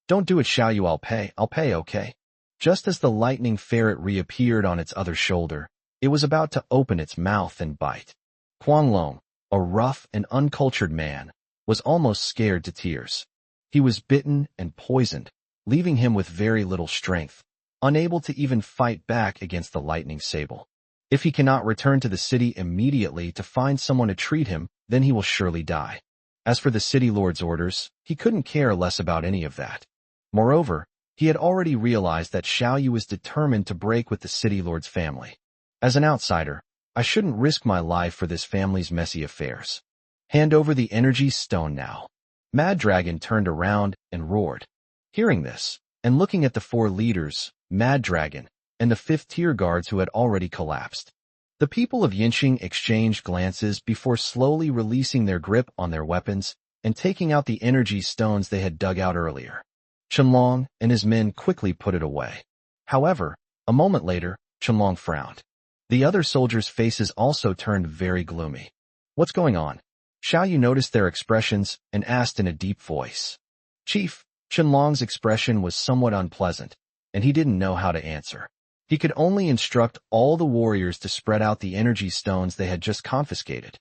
Don't do it, Xiao Yu, I'll pay, okay? Just as the lightning ferret reappeared on its other shoulder, it was about to open its mouth and bite. Guanglong, a rough and uncultured man, was almost scared to tears. He was bitten and poisoned, leaving him with very little strength, unable to even fight back against the lightning sable. If he cannot return to the city immediately to find someone to treat him, then he will surely die. As for the city lord's orders, he couldn't care less about any of that. Moreover, he had already realized that Xiao Yu was determined to break with the city lord's family. As an outsider, I shouldn't risk my life for this family's messy affairs. Hand over the energy stone now. Mad Dragon turned around and roared. Hearing this, and looking at the 4 leaders, Mad Dragon, and the 5th-tier guards who had already collapsed, the people of Yinxing exchanged glances before slowly releasing their grip on their weapons and taking out the energy stones they had dug out earlier. Qianlong and his men quickly put it away. However, a moment later, Qianlong frowned. The other soldiers' faces also turned very gloomy. What's going on? Xiao Yu noticed their expressions and asked in a deep voice. Chief, Qianlong's expression was somewhat unpleasant, and he didn't know how to answer. He could only instruct all the warriors to spread out the energy stones they had just confiscated.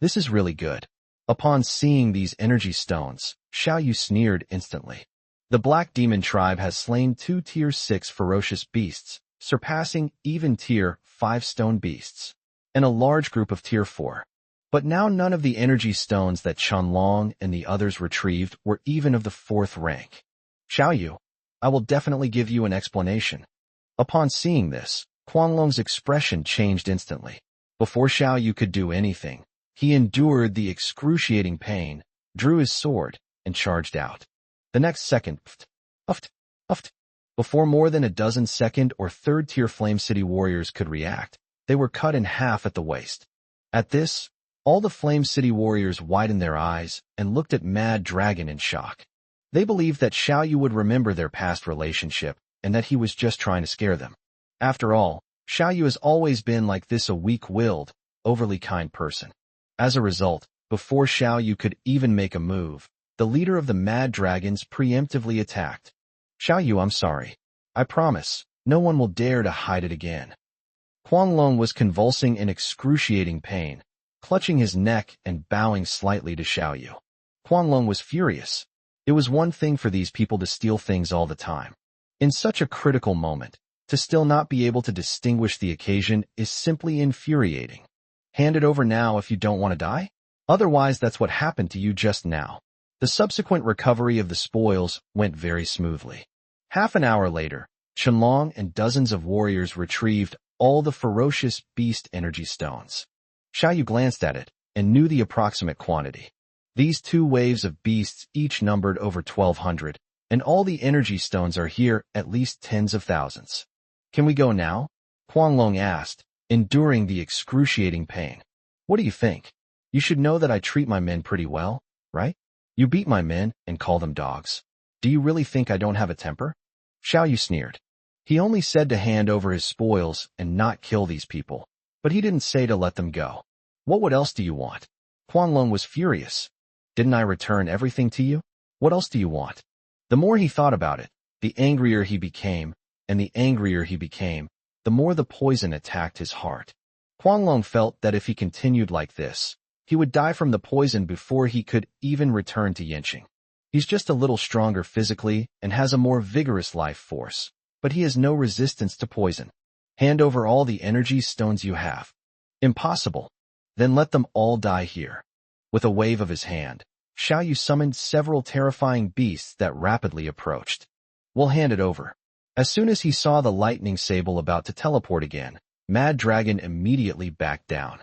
This is really good. Upon seeing these energy stones, Xiao Yu sneered instantly. The Black Demon tribe has slain 2 Tier 6 ferocious beasts, surpassing even Tier 5 stone beasts, and a large group of Tier 4. But now none of the energy stones that Qianlong and the others retrieved were even of the 4th rank. Xiao Yu, I will definitely give you an explanation. Upon seeing this, Qianlong's expression changed instantly. Before Xiao Yu could do anything, he endured the excruciating pain, drew his sword, and charged out. The next second, before more than a dozen 2nd or 3rd-tier Flame City warriors could react, they were cut in half at the waist. At this, all the Flame City warriors widened their eyes and looked at Mad Dragon in shock. They believed that Xiao Yu would remember their past relationship and that he was just trying to scare them. After all, Xiao Yu has always been like this, a weak-willed, overly kind person. As a result, before Xiao Yu could even make a move, the leader of the Mad Dragons preemptively attacked. Xiao Yu, I'm sorry. I promise, no one will dare to hide it again. Qianlong was convulsing in excruciating pain, clutching his neck and bowing slightly to Xiao Yu. Qianlong was furious. It was one thing for these people to steal things all the time. In such a critical moment, to still not be able to distinguish the occasion is simply infuriating. Hand it over now if you don't want to die? Otherwise, that's what happened to you just now. The subsequent recovery of the spoils went very smoothly. Half an hour later, Qianlong and dozens of warriors retrieved all the ferocious beast energy stones. Xiao Yu glanced at it and knew the approximate quantity. These 2 waves of beasts each numbered over 1,200, and all the energy stones are here, at least tens of thousands. Can we go now? Qianlong asked, enduring the excruciating pain. What do you think? You should know that I treat my men pretty well, right? You beat my men and call them dogs. Do you really think I don't have a temper? Xiao Yu sneered. He only said to hand over his spoils and not kill these people, but he didn't say to let them go. What else do you want? Qianlong was furious. Didn't I return everything to you? What else do you want? The more he thought about it, the angrier he became, and the angrier he became, the more the poison attacked his heart. Qianlong felt that if he continued like this, he would die from the poison before he could even return to Yinxing. He's just a little stronger physically and has a more vigorous life force, but he has no resistance to poison. Hand over all the energy stones you have. Impossible. Then let them all die here. With a wave of his hand, Xiao Yu summoned several terrifying beasts that rapidly approached. We'll hand it over. As soon as he saw the lightning sable about to teleport again, Mad Dragon immediately backed down.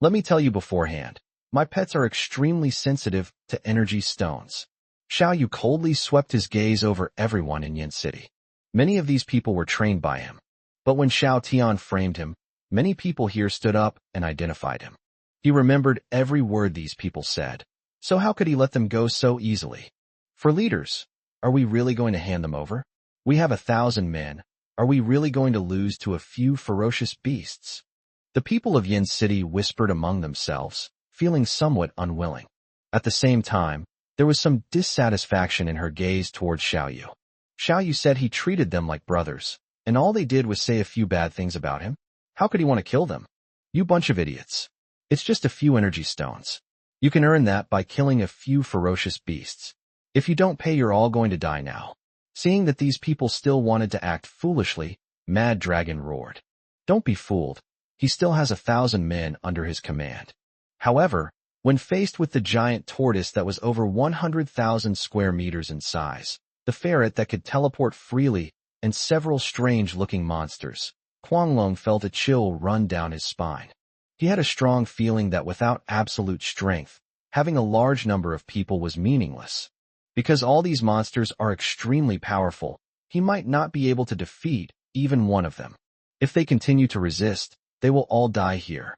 Let me tell you beforehand, my pets are extremely sensitive to energy stones. Xiao Yu coldly swept his gaze over everyone in Yin City. Many of these people were trained by him. But when Xiao Tian framed him, many people here stood up and identified him. He remembered every word these people said. So how could he let them go so easily? For leaders, are we really going to hand them over? We have 1,000 men. Are we really going to lose to a few ferocious beasts? The people of Yin City whispered among themselves, feeling somewhat unwilling. At the same time, there was some dissatisfaction in her gaze towards Xiao Yu. Xiao Yu said he treated them like brothers, and all they did was say a few bad things about him. How could he want to kill them? You bunch of idiots. It's just a few energy stones. You can earn that by killing a few ferocious beasts. If you don't pay, you're all going to die now. Seeing that these people still wanted to act foolishly, Mad Dragon roared. Don't be fooled. He still has 1,000 men under his command. However, when faced with the giant tortoise that was over 100,000 square meters in size, the ferret that could teleport freely, and several strange-looking monsters, Quanglong felt a chill run down his spine. He had a strong feeling that without absolute strength, having a large number of people was meaningless. Because all these monsters are extremely powerful, he might not be able to defeat even one of them. If they continue to resist, they will all die here.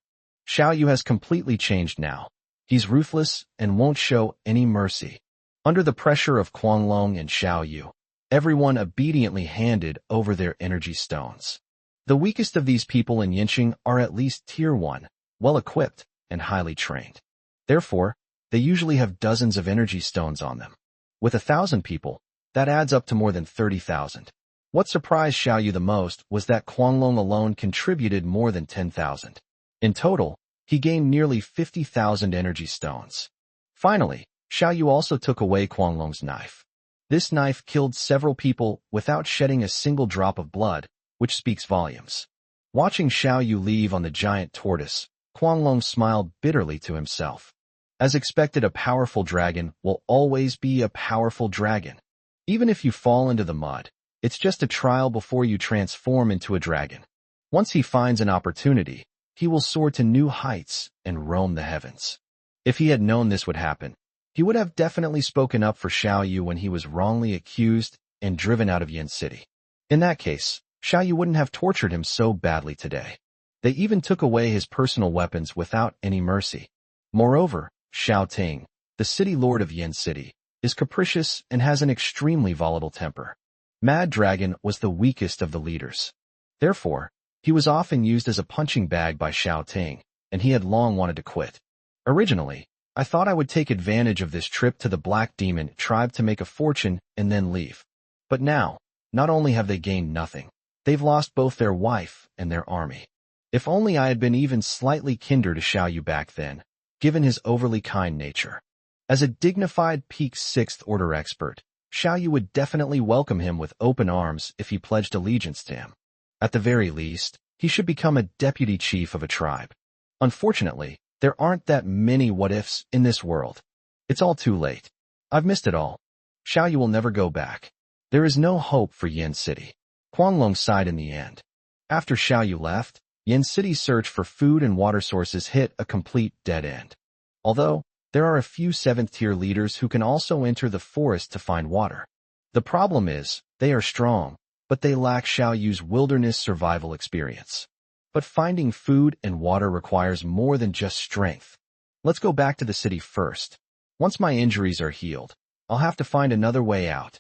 Xiao Yu has completely changed now. He's ruthless and won't show any mercy. Under the pressure of Quanglong and Xiao Yu, everyone obediently handed over their energy stones. The weakest of these people in Yinqing are at least Tier 1, well-equipped and highly trained. Therefore, they usually have dozens of energy stones on them. With 1,000 people, that adds up to more than 30,000. What surprised Xiao Yu the most was that Quanglong alone contributed more than 10,000. In total, he gained nearly 50,000 energy stones. Finally, Xiao Yu also took away Quanglong's knife. This knife killed several people without shedding a single drop of blood, which speaks volumes. Watching Xiao Yu leave on the giant tortoise, Quanglong smiled bitterly to himself. As expected, a powerful dragon will always be a powerful dragon. Even if you fall into the mud, it's just a trial before you transform into a dragon. Once he finds an opportunity, he will soar to new heights and roam the heavens. If he had known this would happen, he would have definitely spoken up for Xiao Yu when he was wrongly accused and driven out of Yin City. In that case, Xiao Yu wouldn't have tortured him so badly today. They even took away his personal weapons without any mercy. Moreover, Xiao Ting, the city lord of Yin City, is capricious and has an extremely volatile temper. Mad Dragon was the weakest of the leaders. Therefore, he was often used as a punching bag by Xiao Ting, and he had long wanted to quit. Originally, I thought I would take advantage of this trip to the Black Demon tribe to make a fortune and then leave. But now, not only have they gained nothing, they've lost both their wife and their army. If only I had been even slightly kinder to Xiao Yu back then, given his overly kind nature. As a dignified peak 6th order expert, Xiao Yu would definitely welcome him with open arms if he pledged allegiance to him. At the very least, he should become a deputy chief of a tribe. Unfortunately, there aren't that many what-ifs in this world. It's all too late. I've missed it all. Xiao Yu will never go back. There is no hope for Yin City. Quanglong sighed in the end. After Xiao Yu left, Yin City's search for food and water sources hit a complete dead end. Although, there are a few 7th-tier leaders who can also enter the forest to find water. The problem is, they are strong, but they lack Xiao Yu's wilderness survival experience. But finding food and water requires more than just strength. Let's go back to the city first. Once my injuries are healed, I'll have to find another way out.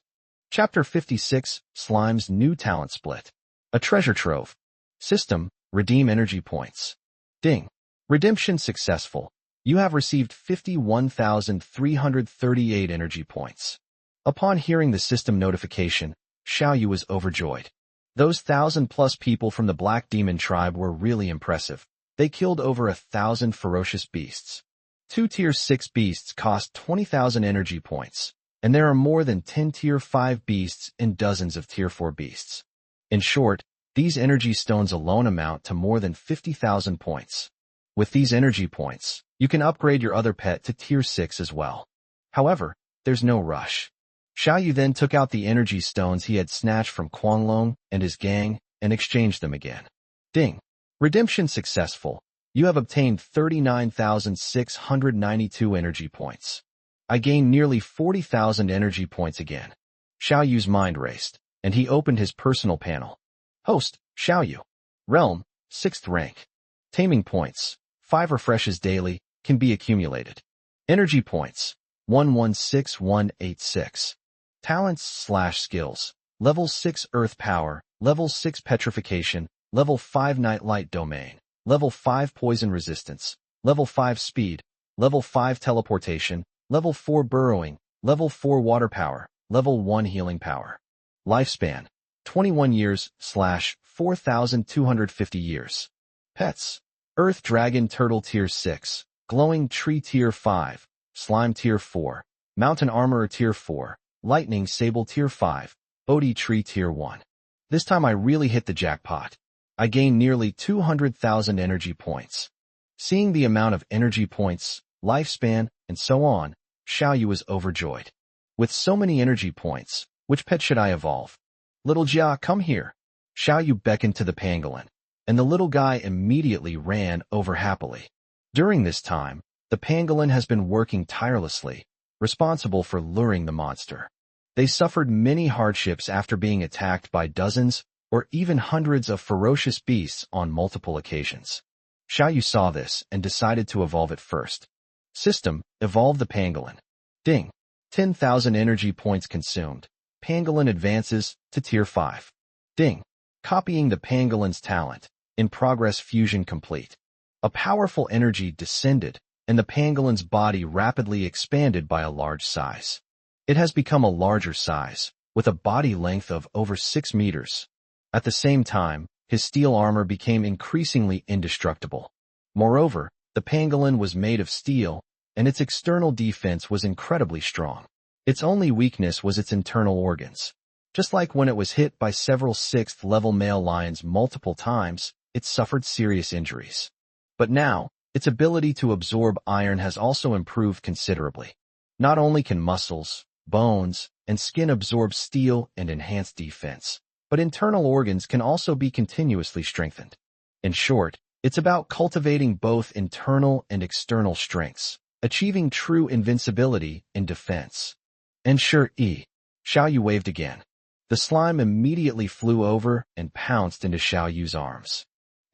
Chapter 56, Slime's New Talent Split. A treasure trove. System, redeem energy points. Ding. Redemption successful. You have received 51,338 energy points. Upon hearing the system notification, Xiao Yu was overjoyed. Those 1,000+ people from the Black Demon tribe were really impressive. They killed over 1,000 ferocious beasts. 2 Tier 6 beasts cost 20,000 energy points, and there are more than 10 Tier 5 beasts and dozens of Tier 4 beasts. In short, these energy stones alone amount to more than 50,000 points. With these energy points, you can upgrade your other pet to Tier 6 as well. However, there's no rush. Xiao Yu then took out the energy stones he had snatched from Quanglong and his gang and exchanged them again. Ding. Redemption successful. You have obtained 39,692 energy points. I gained nearly 40,000 energy points again. Xiao Yu's mind raced, and he opened his personal panel. Host, Xiao Yu. Realm, 6th rank. Taming points, 5 refreshes daily, can be accumulated. Energy points, 116186. Talents/skills, level 6 earth power, level 6 petrification, level 5 nightlight domain, level 5 poison resistance, level 5 speed, level 5 teleportation, level 4 burrowing, level 4 water power, level 1 healing power. Lifespan, 21 years/4,250 years. Pets, Earth Dragon Turtle Tier 6, Glowing Tree Tier 5, Slime Tier 4, Mountain Armorer Tier 4, Lightning Sable Tier 5, Bodhi Tree Tier 1. This time I really hit the jackpot. I gained nearly 200,000 energy points. Seeing the amount of energy points, lifespan, and so on, Xiao Yu was overjoyed. With so many energy points, which pet should I evolve? Little Jia, come here. Xiao Yu beckoned to the pangolin, and the little guy immediately ran over happily. During this time, the pangolin has been working tirelessly, responsible for luring the monster. They suffered many hardships after being attacked by dozens or even hundreds of ferocious beasts on multiple occasions. Xiao Yu saw this and decided to evolve it first. System, evolve the pangolin. Ding. 10,000 energy points consumed. Pangolin advances to Tier 5. Ding. Copying the pangolin's talent. In progress, fusion complete. A powerful energy descended, and the pangolin's body rapidly expanded by a large size. It has become a larger size, with a body length of over 6 meters. At the same time, his steel armor became increasingly indestructible. Moreover, the pangolin was made of steel, and its external defense was incredibly strong. Its only weakness was its internal organs. Just like when it was hit by several 6th-level male lions multiple times, it suffered serious injuries. But now, its ability to absorb iron has also improved considerably. Not only can muscles, bones, and skin absorb steel and enhance defense, but internal organs can also be continuously strengthened. In short, it's about cultivating both internal and external strengths, achieving true invincibility in defense. Ensure E. Xiao Yu waved again. The slime immediately flew over and pounced into Xiao Yu's arms.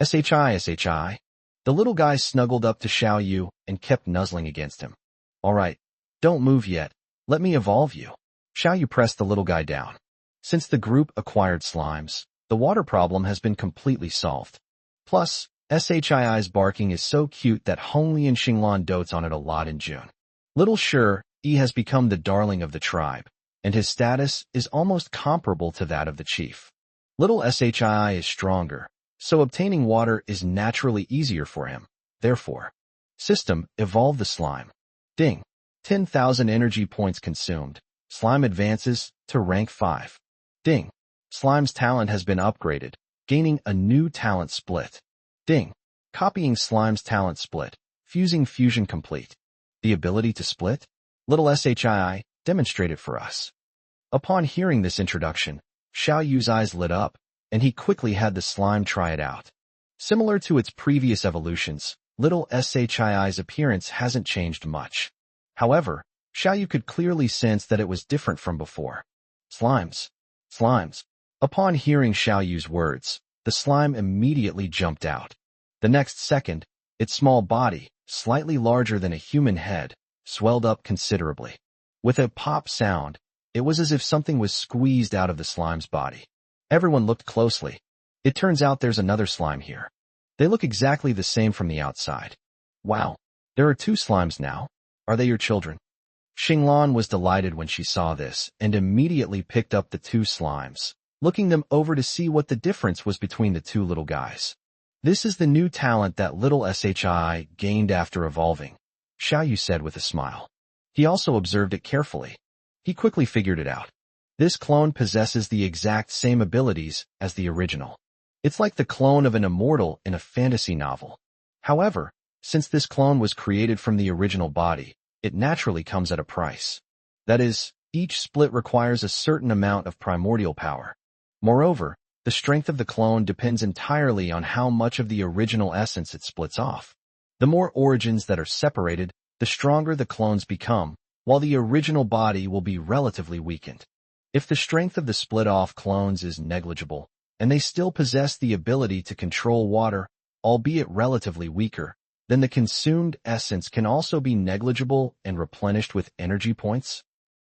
Shi. The little guy snuggled up to Xiao Yu and kept nuzzling against him. All right, don't move yet. Let me evolve you. Xiao Yu pressed the little guy down. Since the group acquired slimes, the water problem has been completely solved. Plus, Shi's barking is so cute that Hongli and Xinglan dotes on it a lot in June. Little Shi has become the darling of the tribe, and his status is almost comparable to that of the chief. Little Shi is stronger, so obtaining water is naturally easier for him. Therefore, system, evolve the slime. Ding. 10,000 energy points consumed. Slime advances to rank 5. Ding. Slime's talent has been upgraded, gaining a new talent split. Ding. Copying Slime's talent split. Fusing fusion complete. The ability to split? Little Shi, demonstrate it for us. Upon hearing this introduction, Xiao Yu's eyes lit up, and he quickly had the slime try it out. Similar to its previous evolutions, little Shi's appearance hasn't changed much. However, Xiao Yu could clearly sense that it was different from before. Slimes. Slimes. Upon hearing Xiao Yu's words, the slime immediately jumped out. The next second, its small body, slightly larger than a human head, swelled up considerably. With a pop sound, it was as if something was squeezed out of the slime's body. Everyone looked closely. It turns out there's another slime here. They look exactly the same from the outside. Wow, there are 2 slimes now. Are they your children? Xinglan was delighted when she saw this and immediately picked up the 2 slimes, looking them over to see what the difference was between the 2 little guys. This is the new talent that little Shi gained after evolving, Xiao Yu said with a smile. He also observed it carefully. He quickly figured it out. This clone possesses the exact same abilities as the original. It's like the clone of an immortal in a fantasy novel. However, since this clone was created from the original body, it naturally comes at a price. That is, each split requires a certain amount of primordial power. Moreover, the strength of the clone depends entirely on how much of the original essence it splits off. The more origins that are separated, the stronger the clones become, while the original body will be relatively weakened. If the strength of the split-off clones is negligible, and they still possess the ability to control water, albeit relatively weaker, then the consumed essence can also be negligible and replenished with energy points.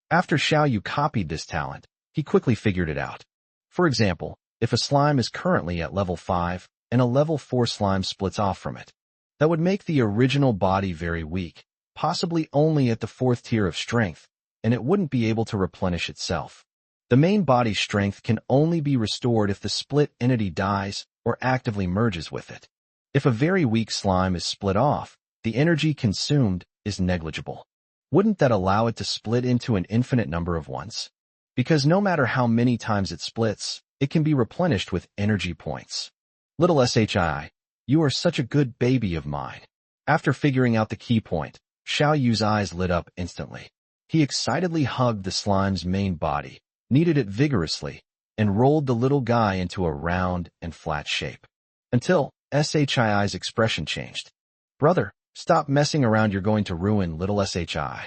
After Xiao Yu copied this talent, he quickly figured it out. For example, if a slime is currently at level 5 and a level 4 slime splits off from it, that would make the original body very weak, possibly only at the 4th tier of strength, and it wouldn't be able to replenish itself. The main body strength can only be restored if the split entity dies or actively merges with it. If a very weak slime is split off, the energy consumed is negligible. Wouldn't that allow it to split into an infinite number of ones? Because no matter how many times it splits, it can be replenished with energy points. Little Shii, you are such a good baby of mine. After figuring out the key point, Xiao Yu's eyes lit up instantly. He excitedly hugged the slime's main body, kneaded it vigorously, and rolled the little guy into a round and flat shape. Until Shii's expression changed. Brother, stop messing around, you're going to ruin little Shii.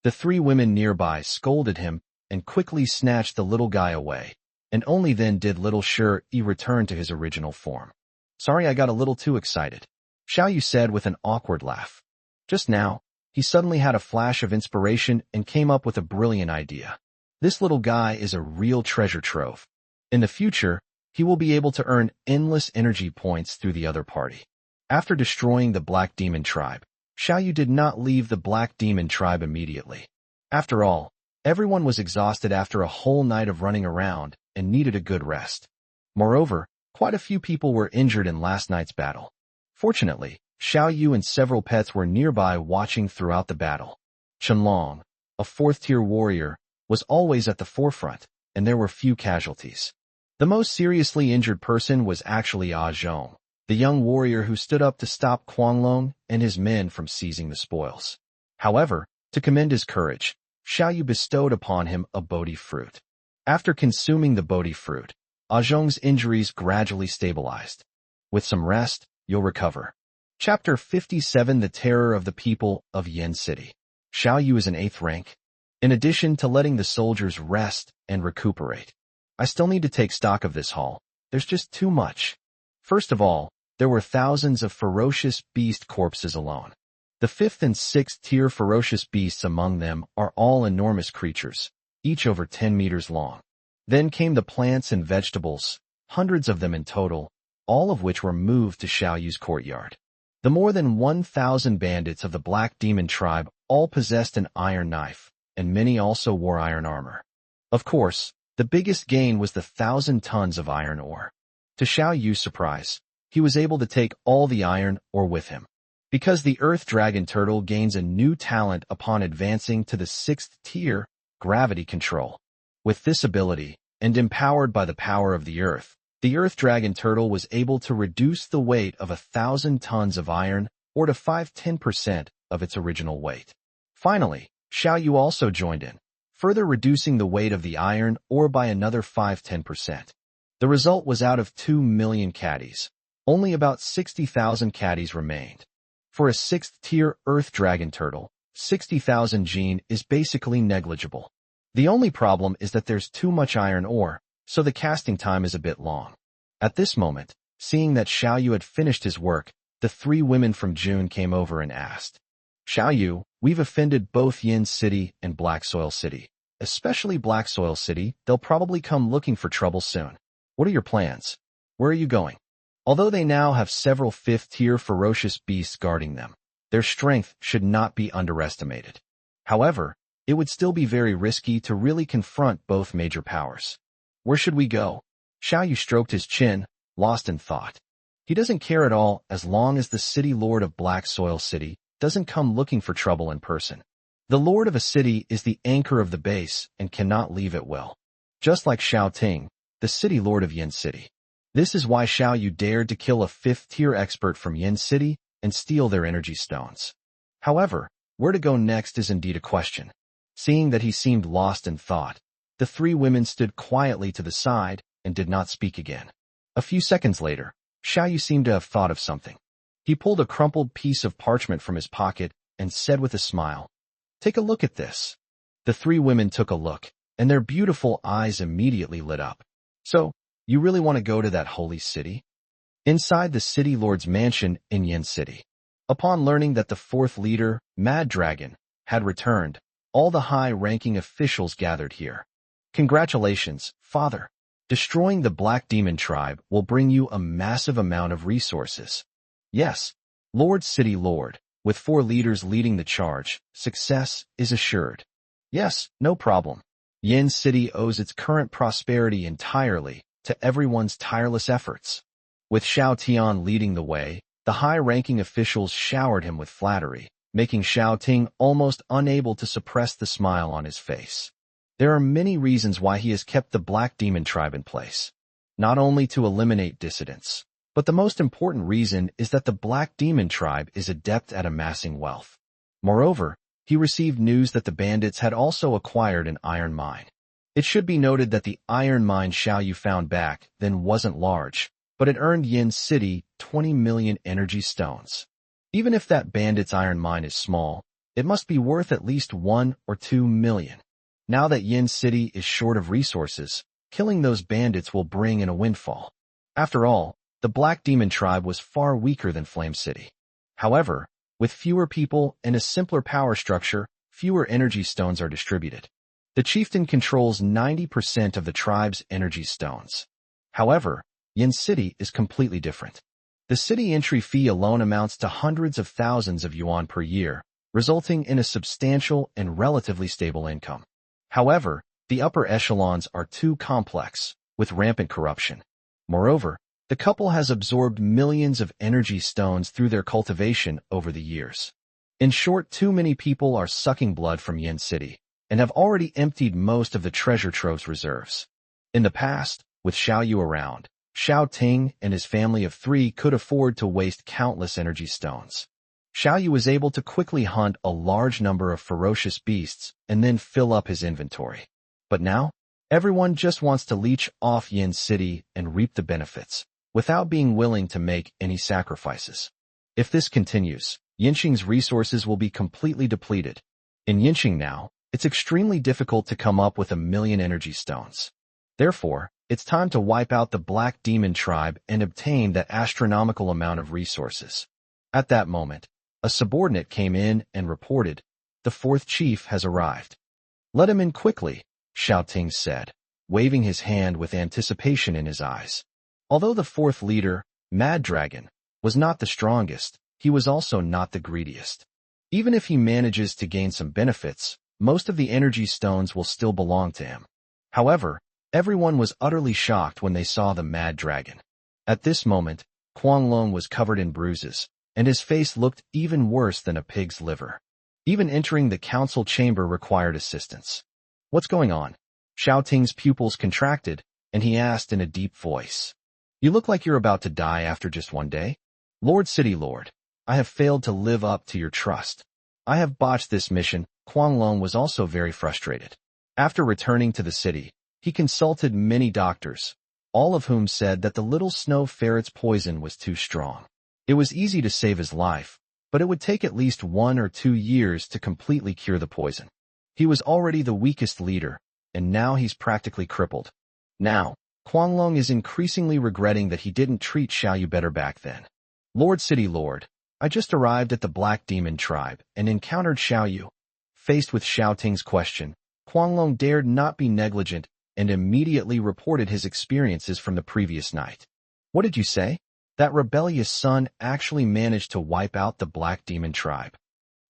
The three women nearby scolded him and quickly snatched the little guy away, and only then did little Shi return to his original form. Sorry, I got a little too excited, Xiao Yu said with an awkward laugh. Just now, he suddenly had a flash of inspiration and came up with a brilliant idea. This little guy is a real treasure trove. In the future, he will be able to earn endless energy points through the other party. After destroying the Black Demon tribe, Xiao Yu did not leave the Black Demon tribe immediately. After all, everyone was exhausted after a whole night of running around and needed a good rest. Moreover, quite a few people were injured in last night's battle. Fortunately, Xiao Yu and several pets were nearby watching throughout the battle. Chenlong, a fourth-tier warrior, was always at the forefront, and there were few casualties. The most seriously injured person was actually Zhong, the young warrior who stood up to stop Quanglong and his men from seizing the spoils. However, to commend his courage, Xiao Yu bestowed upon him a Bodhi fruit. After consuming the Bodhi fruit, Zhong's injuries gradually stabilized. With some rest, you'll recover. Chapter 57 The Terror of the People of Yin City. Xiao Yu is an 8th rank. In addition to letting the soldiers rest and recuperate, I still need to take stock of this haul. There's just too much. First of all, there were thousands of ferocious beast corpses alone. The 5th and 6th tier ferocious beasts among them are all enormous creatures, each over 10 meters long. Then came the plants and vegetables, hundreds of them in total, all of which were moved to Xiao Yu's courtyard. The more than 1,000 bandits of the Black Demon tribe all possessed an iron knife, and many also wore iron armor. Of course, the biggest gain was the 1,000 tons of iron ore. To Xiao Yu's surprise, he was able to take all the iron ore with him. Because the Earth Dragon Turtle gains a new talent upon advancing to the 6th tier, gravity control. With this ability, and empowered by the power of the Earth Dragon Turtle was able to reduce the weight of 1,000 tons of iron or to 5–10% of its original weight. Finally, Xiao Yu also joined in, further reducing the weight of the iron ore by another 5–10%. The result was out of 2 million caddies, only about 60,000 caddies remained. For a 6th tier Earth Dragon Turtle, 60,000 gene is basically negligible. The only problem is that there's too much iron ore, so the casting time is a bit long. At this moment, seeing that Xiao Yu had finished his work, the 3 women from June came over and asked, Xiao Yu, we've offended both Yin City and Black Soil City. Especially Black Soil City, they'll probably come looking for trouble soon. What are your plans? Where are you going? Although they now have several 5th-tier ferocious beasts guarding them, their strength should not be underestimated. However, it would still be very risky to really confront both major powers. Where should we go? Xiao Yu stroked his chin, lost in thought. He doesn't care at all as long as the city lord of Black Soil City doesn't come looking for trouble in person. The lord of a city is the anchor of the base and cannot leave at will. Just like Xiao Ting, the city lord of Yin City. This is why Xiao Yu dared to kill a 5th-tier expert from Yin City and steal their energy stones. However, where to go next is indeed a question. Seeing that he seemed lost in thought, the 3 women stood quietly to the side and did not speak again. A few seconds later, Xiao Yu seemed to have thought of something. He pulled a crumpled piece of parchment from his pocket and said with a smile, Take a look at this. The 3 women took a look, and their beautiful eyes immediately lit up. So, you really want to go to that holy city? Inside the city lord's mansion in Yin City. Upon learning that the 4th leader, Mad Dragon, had returned, all the high-ranking officials gathered here. Congratulations, Father. Destroying the Black Demon tribe will bring you a massive amount of resources. Yes, Lord City Lord, with 4 leaders leading the charge, success is assured. Yes, no problem. Yin City owes its current prosperity entirely to everyone's tireless efforts. With Xiao Tian leading the way, The high-ranking officials showered him with flattery, making Xiao Ting almost unable to suppress the smile on his face. There are many reasons why he has kept the Black Demon tribe in place. Not only to eliminate dissidents, but the most important reason is that the Black Demon tribe is adept at amassing wealth. Moreover, he received news that the bandits had also acquired an iron mine. It should be noted that the iron mine Xiao Yu found back then wasn't large, but it earned Yin City 20 million energy stones. Even if that bandit's iron mine is small, it must be worth at least 1 or 2 million. Now that Yin City is short of resources, killing those bandits will bring in a windfall. After all, the Black Demon tribe was far weaker than Flame City. However, with fewer people and a simpler power structure, fewer energy stones are distributed. The chieftain controls 90% of the tribe's energy stones. However, Yin City is completely different. The city entry fee alone amounts to hundreds of thousands of yuan per year, resulting in a substantial and relatively stable income. However, the upper echelons are too complex, with rampant corruption. Moreover, the couple has absorbed millions of energy stones through their cultivation over the years. In short, too many people are sucking blood from Yin City, and have already emptied most of the treasure trove's reserves. In the past, with Xiao Yu around, Xiao Ting and his family of 3 could afford to waste countless energy stones. Xiao Yu was able to quickly hunt a large number of ferocious beasts and then fill up his inventory. But now, everyone just wants to leech off Yin City and reap the benefits, without being willing to make any sacrifices. If this continues, Yinqing's resources will be completely depleted. In Yinqing now, it's extremely difficult to come up with 1 million energy stones. Therefore, it's time to wipe out the Black Demon tribe and obtain that astronomical amount of resources. At that moment, a subordinate came in and reported, "The 4th chief has arrived." "Let him in quickly," Xiao Ting said, waving his hand with anticipation in his eyes. Although the 4th leader, Mad Dragon, was not the strongest, he was also not the greediest. Even if he manages to gain some benefits, most of the energy stones will still belong to him. However, everyone was utterly shocked when they saw the Mad Dragon. At this moment, Quanglong was covered in bruises, and his face looked even worse than a pig's liver. Even entering the council chamber required assistance. "What's going on?" Xiao Ting's pupils contracted, and he asked in a deep voice. "You look like you're about to die after just 1 day. Lord City Lord, I have failed to live up to your trust. I have botched this mission." Quanglong was also very frustrated. After returning to the city, he consulted many doctors, all of whom said that the little snow ferret's poison was too strong. It was easy to save his life, but it would take at least 1 or 2 years to completely cure the poison. He was already the weakest leader, and now he's practically crippled. Now, Quanglong is increasingly regretting that he didn't treat Xiao Yu better back then. "Lord City Lord, I just arrived at the Black Demon tribe and encountered Xiao Yu." Faced with Xiao Ting's question, Quanglong dared not be negligent and immediately reported his experiences from the previous night. "What did you say? That rebellious son actually managed to wipe out the Black Demon tribe.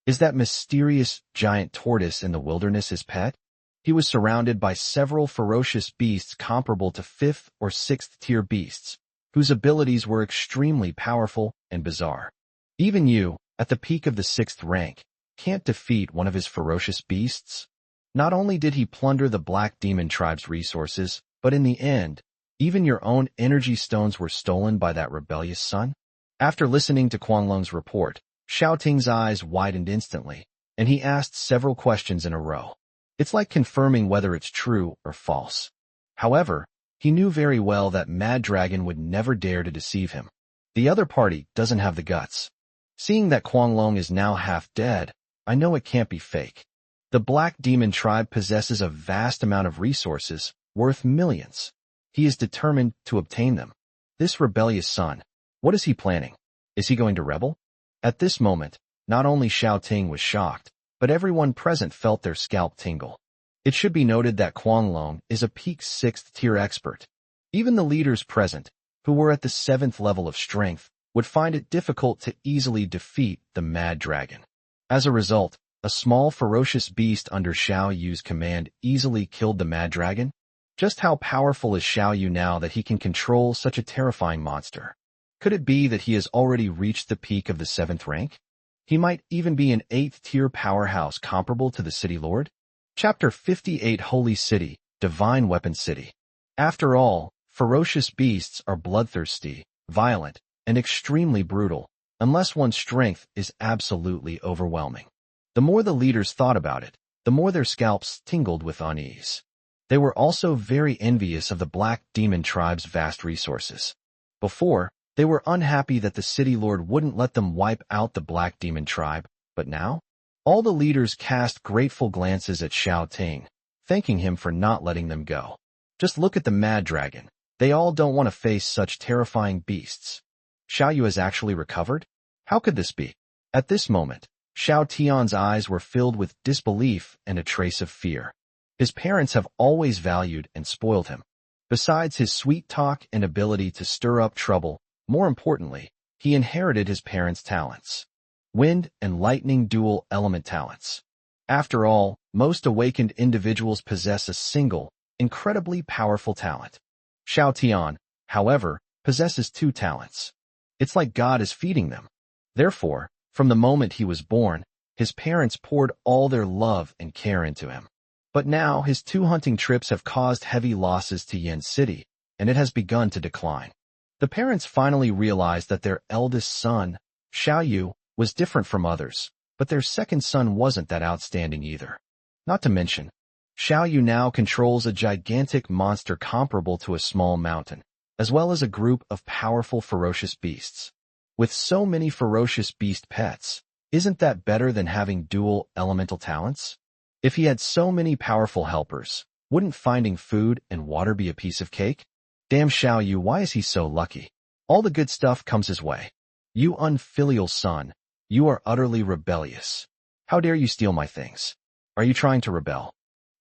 Is that mysterious giant tortoise in the wilderness his pet? He was surrounded by several ferocious beasts comparable to 5th or 6th tier beasts, whose abilities were extremely powerful and bizarre. Even you, at the peak of the 6th rank, can't defeat one of his ferocious beasts." Not only did he plunder the Black Demon tribe's resources, but in the end, even your own energy stones were stolen by that rebellious son? After listening to Quanglong's report, Xiao Ting's eyes widened instantly, and he asked several questions in a row. It's like confirming whether it's true or false. However, he knew very well that Mad Dragon would never dare to deceive him. The other party doesn't have the guts. Seeing that Quanglong is now half dead, I know it can't be fake. The Black Demon tribe possesses a vast amount of resources, worth millions. He is determined to obtain them. This rebellious son, what is he planning? Is he going to rebel? At this moment, not only Xiao Ting was shocked, but everyone present felt their scalp tingle. It should be noted that Quanglong is a peak 6th tier expert. Even the leaders present, who were at the 7th level of strength, would find it difficult to easily defeat the Mad Dragon. As a result, a small ferocious beast under Xiao Yu's command easily killed the Mad Dragon. Just how powerful is Xiao Yu now that he can control such a terrifying monster? Could it be that he has already reached the peak of the 7th rank? He might even be an 8th-tier powerhouse comparable to the City Lord? Chapter 58 Holy City, Divine Weapon City. After all, ferocious beasts are bloodthirsty, violent, and extremely brutal, unless one's strength is absolutely overwhelming. The more the leaders thought about it, the more their scalps tingled with unease. They were also very envious of the Black Demon Tribe's vast resources. Before, they were unhappy that the City Lord wouldn't let them wipe out the Black Demon Tribe, but now? All the leaders cast grateful glances at Xiao Ting, thanking him for not letting them go. Just look at the Mad Dragon. They all don't want to face such terrifying beasts. Xiao Yu has actually recovered? How could this be? At this moment, Xiao Tian's eyes were filled with disbelief and a trace of fear. His parents have always valued and spoiled him. Besides his sweet talk and ability to stir up trouble, more importantly, he inherited his parents' talents. Wind and lightning dual element talents. After all, most awakened individuals possess a single, incredibly powerful talent. Xiao Tian, however, possesses 2 talents. It's like God is feeding them. Therefore, from the moment he was born, his parents poured all their love and care into him. But now his 2 hunting trips have caused heavy losses to Yin City, and it has begun to decline. The parents finally realized that their eldest son, Xiao Yu, was different from others, but their second son wasn't that outstanding either. Not to mention, Xiao Yu now controls a gigantic monster comparable to a small mountain, as well as a group of powerful ferocious beasts. With so many ferocious beast pets, isn't that better than having dual elemental talents? If he had so many powerful helpers, wouldn't finding food and water be a piece of cake? Damn Xiao Yu, why is he so lucky? All the good stuff comes his way. You unfilial son, you are utterly rebellious. How dare you steal my things? Are you trying to rebel?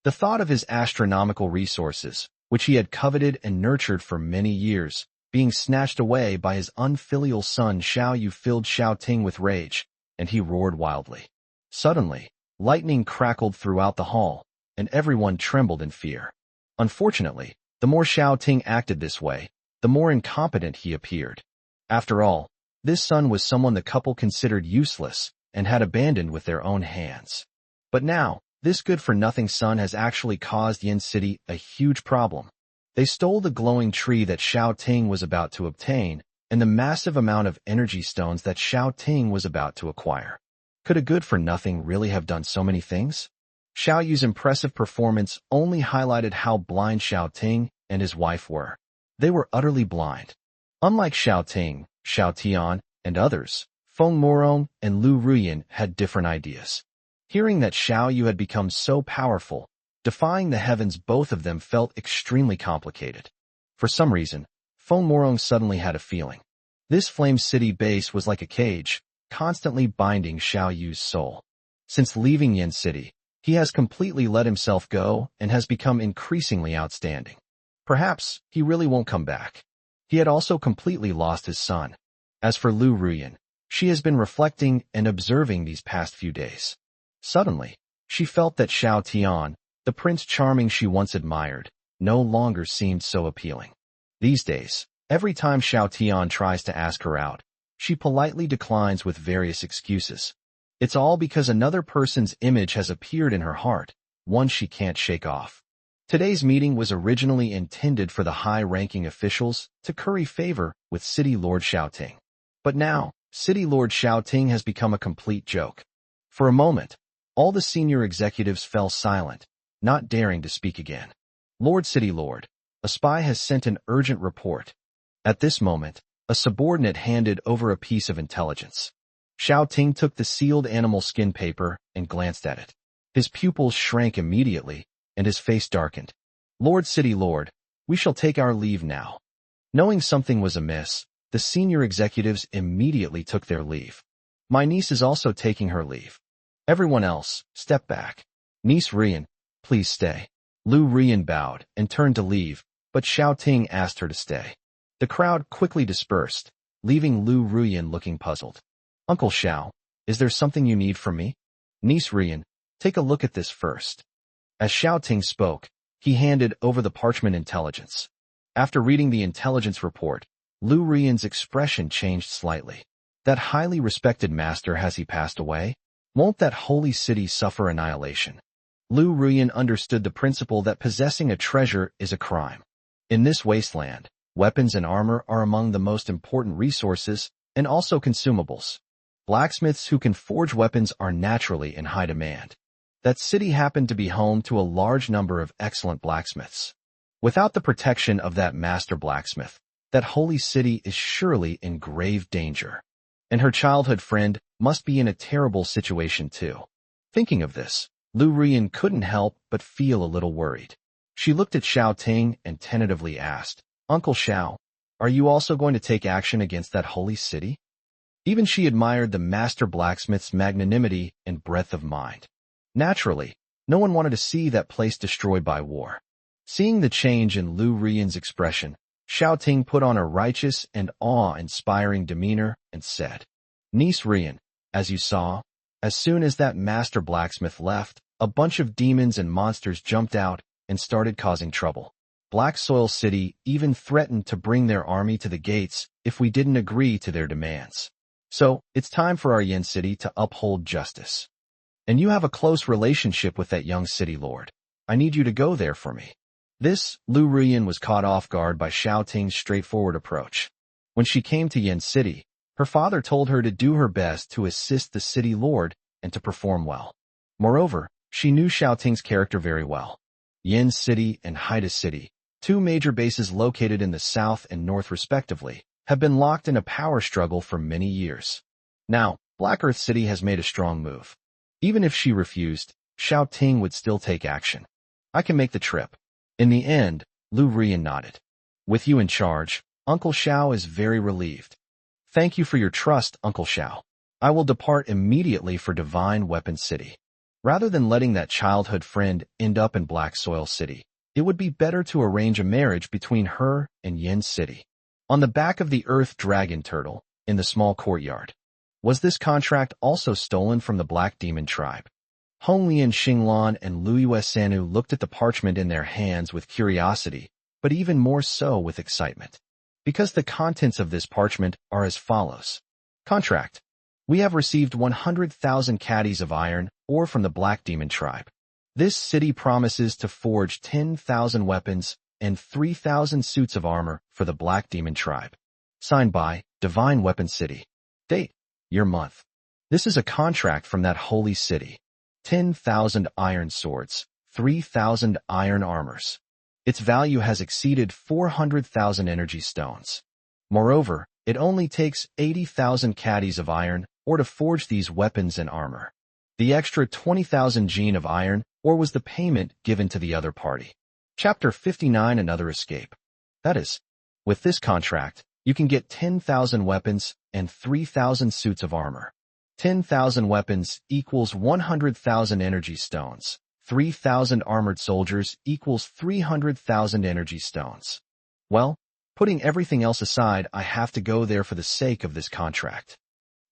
The thought of his astronomical resources, which he had coveted and nurtured for many years, being snatched away by his unfilial son Xiao Yu filled Xiao Ting with rage, and he roared wildly. Suddenly, lightning crackled throughout the hall, and everyone trembled in fear. Unfortunately, the more Xiao Ting acted this way, the more incompetent he appeared. After all, this son was someone the couple considered useless and had abandoned with their own hands. But now, this good-for-nothing son has actually caused Yin City a huge problem. They stole the glowing tree that Xiao Ting was about to obtain and the massive amount of energy stones that Xiao Ting was about to acquire. Could a good-for-nothing really have done so many things? Xiao Yu's impressive performance only highlighted how blind Xiao Ting and his wife were. They were utterly blind. Unlike Xiao Ting, Xiao Tian, and others, Feng Morong and Lu Ruyan had different ideas. Hearing that Xiao Yu had become so powerful, defying the heavens, both of them felt extremely complicated. For some reason, Feng Morong suddenly had a feeling. This Flame City base was like a cage, constantly binding Xiao Yu's soul. Since leaving Yin City, he has completely let himself go and has become increasingly outstanding. Perhaps he really won't come back. He had also completely lost his son. As for Lu Ruyan, she has been reflecting and observing these past few days. Suddenly, she felt that Xiao Tian, the Prince Charming she once admired, no longer seemed so appealing. These days, every time Xiao Tian tries to ask her out, she politely declines with various excuses. It's all because another person's image has appeared in her heart, one she can't shake off. Today's meeting was originally intended for the high-ranking officials to curry favor with City Lord Xiao Ting. But now, City Lord Xiao Ting has become a complete joke. For a moment, all the senior executives fell silent, not daring to speak again. Lord City Lord, a spy has sent an urgent report. At this moment, a subordinate handed over a piece of intelligence. Xiao Ting took the sealed animal skin paper and glanced at it. His pupils shrank immediately, and his face darkened. Lord City Lord, we shall take our leave now. Knowing something was amiss, the senior executives immediately took their leave. My niece is also taking her leave. Everyone else, step back. Niece Rian, please stay. Lu Rian bowed and turned to leave, but Xiao Ting asked her to stay. The crowd quickly dispersed, leaving Lu Ruyan looking puzzled. Uncle Xiao, is there something you need from me? Niece Rian, take a look at this first. As Xiao Ting spoke, he handed over the parchment intelligence. After reading the intelligence report, Lu Rian's expression changed slightly. That highly respected master, has he passed away? Won't that holy city suffer annihilation? Lu Rian understood the principle that possessing a treasure is a crime. In this wasteland, weapons and armor are among the most important resources and also consumables. Blacksmiths who can forge weapons are naturally in high demand. That city happened to be home to a large number of excellent blacksmiths. Without the protection of that master blacksmith, that holy city is surely in grave danger. And her childhood friend must be in a terrible situation too. Thinking of this, Lu Rian couldn't help but feel a little worried. She looked at Xiao Ting and tentatively asked, "Uncle Xiao, are you also going to take action against that holy city?" Even she admired the master blacksmith's magnanimity and breadth of mind. Naturally, no one wanted to see that place destroyed by war. Seeing the change in Lu Rian's expression, Xiao Ting put on a righteous and awe-inspiring demeanor and said, "Niece Rian, as you saw, as soon as that master blacksmith left, a bunch of demons and monsters jumped out and started causing trouble. Black Soil City even threatened to bring their army to the gates if we didn't agree to their demands. So, it's time for our Yin City to uphold justice. And you have a close relationship with that young city lord. I need you to go there for me." This, Lu Rian was caught off guard by Xiao Ting's straightforward approach. When she came to Yin City, her father told her to do her best to assist the city lord and to perform well. Moreover, she knew Xiao Ting's character very well. Yin City and Haida City, two major bases located in the south and north respectively, have been locked in a power struggle for many years. Now, Black Earth City has made a strong move. Even if she refused, Xiao Ting would still take action. "I can make the trip." In the end, Lu Rian nodded. "With you in charge, Uncle Xiao is very relieved." "Thank you for your trust, Uncle Xiao. I will depart immediately for Divine Weapon City. Rather than letting that childhood friend end up in Black Soil City, it would be better to arrange a marriage between her and Yin City." On the back of the Earth Dragon Turtle, in the small courtyard. Was this contract also stolen from the Black Demon tribe? Honglian Xinglan and Luiyue looked at the parchment in their hands with curiosity, but even more so with excitement. Because the contents of this parchment are as follows. Contract. We have received 100,000 caddies of iron ore from the Black Demon tribe. This city promises to forge 10,000 weapons and 3,000 suits of armor for the Black Demon tribe. Signed by Divine Weapon City. Date. Year month. This is a contract from that holy city. 10,000 iron swords, 3,000 iron armors. Its value has exceeded 400,000 energy stones. Moreover, it only takes 80,000 caddies of iron ore to forge these weapons and armor. The extra 20,000 gene of iron ore was the payment given to the other party. Chapter 59 Another Escape. That is, with this contract, you can get 10,000 weapons and 3,000 suits of armor. 10,000 weapons equals 100,000 energy stones. 3,000 armored soldiers equals 300,000 energy stones. Well, putting everything else aside, I have to go there for the sake of this contract.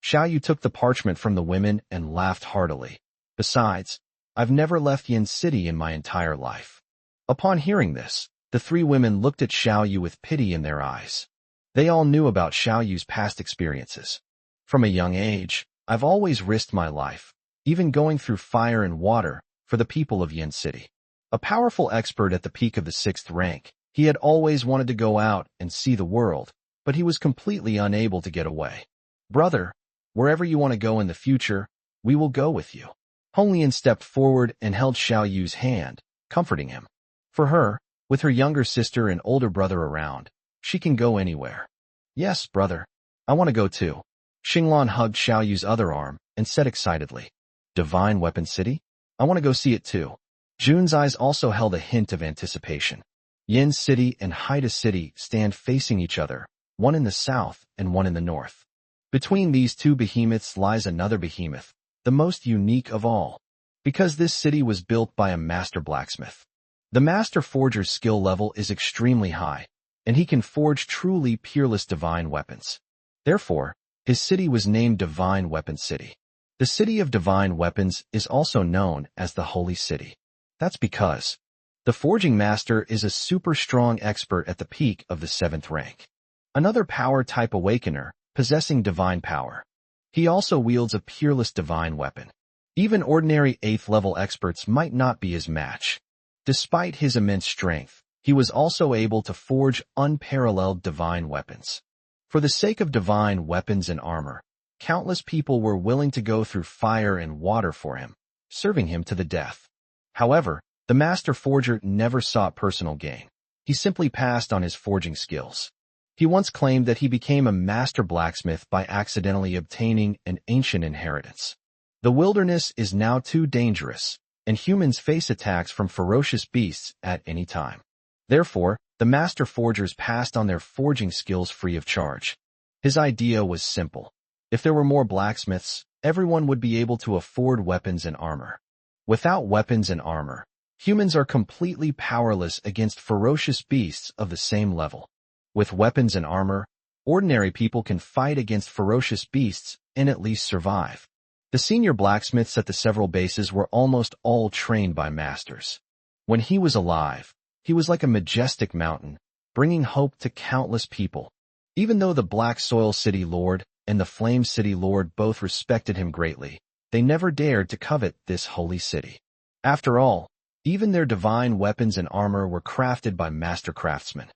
Xiao Yu took the parchment from the women and laughed heartily. Besides, I've never left Yin City in my entire life. Upon hearing this, the three women looked at Xiao Yu with pity in their eyes. They all knew about Xiao Yu's past experiences. From a young age, I've always risked my life, even going through fire and water, for the people of Yin City. A powerful expert at the peak of the 6th rank, he had always wanted to go out and see the world, but he was completely unable to get away. Brother, wherever you want to go in the future, we will go with you. Honglian stepped forward and held Xiao Yu's hand, comforting him. For her, with her younger sister and older brother around, she can go anywhere. Yes, brother. I want to go too. Xinglan hugged Xiao Yu's other arm and said excitedly, Divine Weapon City? I want to go see it too. Jun's eyes also held a hint of anticipation. Yin City and Haida City stand facing each other, one in the south and one in the north. Between these two behemoths lies another behemoth, the most unique of all, because this city was built by a master blacksmith. The master forger's skill level is extremely high, and he can forge truly peerless divine weapons. Therefore, his city was named Divine Weapon City. The city of divine weapons is also known as the Holy City. That's because the forging master is a super strong expert at the peak of the 7th rank. another power-type awakener, possessing divine power. He also wields a peerless divine weapon. Even ordinary 8th-level experts might not be his match. Despite his immense strength, he was also able to forge unparalleled divine weapons. For the sake of divine weapons and armor, countless people were willing to go through fire and water for him, serving him to the death. However, the master forger never sought personal gain. He simply passed on his forging skills. He once claimed that he became a master blacksmith by accidentally obtaining an ancient inheritance. The wilderness is now too dangerous, and humans face attacks from ferocious beasts at any time. Therefore, the master forgers passed on their forging skills free of charge. His idea was simple. If there were more blacksmiths, everyone would be able to afford weapons and armor. Without weapons and armor, humans are completely powerless against ferocious beasts of the same level. With weapons and armor, ordinary people can fight against ferocious beasts and at least survive. The senior blacksmiths at the several bases were almost all trained by masters. When he was alive, he was like a majestic mountain, bringing hope to countless people. Even though the Black Soil City Lord and the Flame City Lord both respected him greatly, they never dared to covet this holy city. After all, even their divine weapons and armor were crafted by master craftsmen.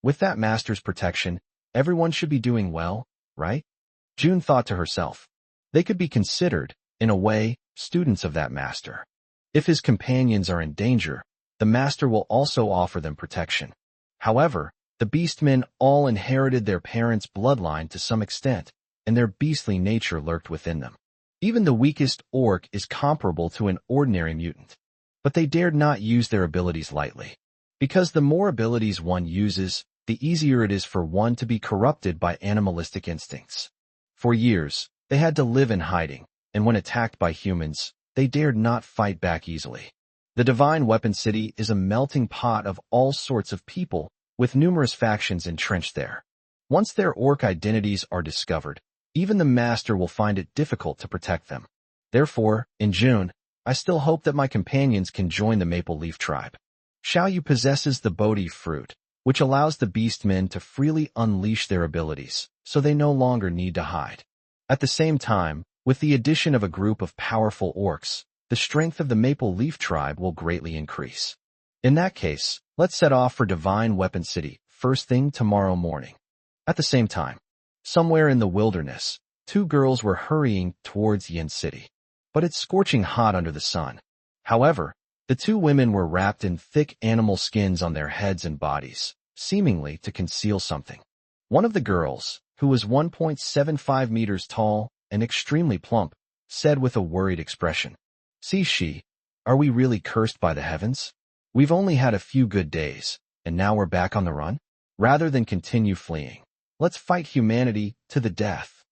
With that master's protection, everyone should be doing well, right? June thought to herself. They could be considered, in a way, students of that master. If his companions are in danger, the master will also offer them protection. However, the beastmen all inherited their parents' bloodline to some extent, and their beastly nature lurked within them. Even the weakest orc is comparable to an ordinary mutant. But they dared not use their abilities lightly. Because the more abilities one uses, the easier it is for one to be corrupted by animalistic instincts. For years, they had to live in hiding, and when attacked by humans, they dared not fight back easily. The Divine Weapon City is a melting pot of all sorts of people, with numerous factions entrenched there. Once their orc identities are discovered, even the master will find it difficult to protect them. Therefore, in June, I still hope that my companions can join the Maple Leaf tribe. Xiao Yu possesses the Bodhi fruit, which allows the beastmen to freely unleash their abilities, so they no longer need to hide. At the same time, with the addition of a group of powerful orcs, the strength of the Maple Leaf tribe will greatly increase. In that case, let's set off for Divine Weapon City, first thing tomorrow morning. At the same time, somewhere in the wilderness, two girls were hurrying towards Yin City. But it's scorching hot under the sun. However, the two women were wrapped in thick animal skins on their heads and bodies, seemingly to conceal something. One of the girls, who was 1.75 meters tall and extremely plump, said with a worried expression, "See, are we really cursed by the heavens? We've only had a few good days, and now we're back on the run? Rather than continue fleeing, let's fight humanity to the death."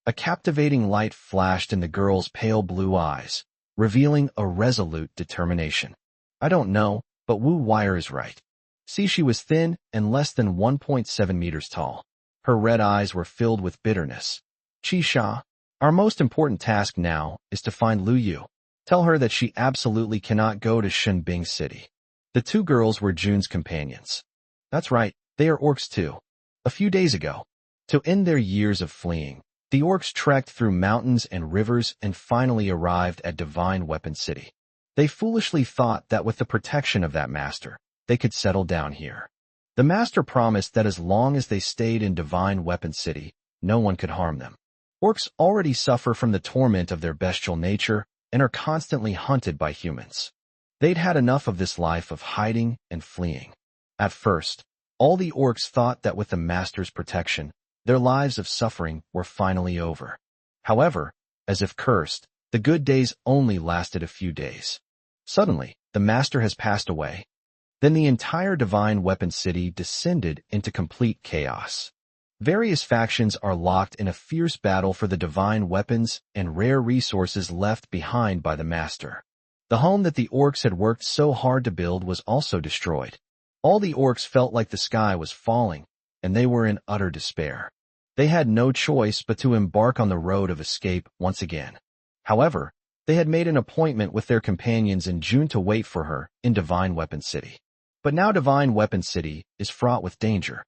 A captivating light flashed in the girl's pale blue eyes, revealing a resolute determination. I don't know, but Wu Wire is right. See, she was thin and less than 1.7 meters tall. Her red eyes were filled with bitterness. Qisha, our most important task now is to find Lu Yu. Tell her that she absolutely cannot go to Shenbing City. The two girls were June's companions. That's right, they are orcs too. A few days ago, to end their years of fleeing, the orcs trekked through mountains and rivers and finally arrived at Divine Weapon City. They foolishly thought that with the protection of that master, they could settle down here. The master promised that as long as they stayed in Divine Weapon City, no one could harm them. Orcs already suffer from the torment of their bestial nature and are constantly hunted by humans. They'd had enough of this life of hiding and fleeing. At first, all the orcs thought that with the master's protection, their lives of suffering were finally over. However, as if cursed, the good days only lasted a few days. Suddenly, the master has passed away. Then the entire Divine Weapon City descended into complete chaos. Various factions are locked in a fierce battle for the divine weapons and rare resources left behind by the master. The home that the orcs had worked so hard to build was also destroyed. All the orcs felt like the sky was falling, and they were in utter despair. They had no choice but to embark on the road of escape once again. However, they had made an appointment with their companions in June to wait for her in Divine Weapon City. But now Divine Weapon City is fraught with danger.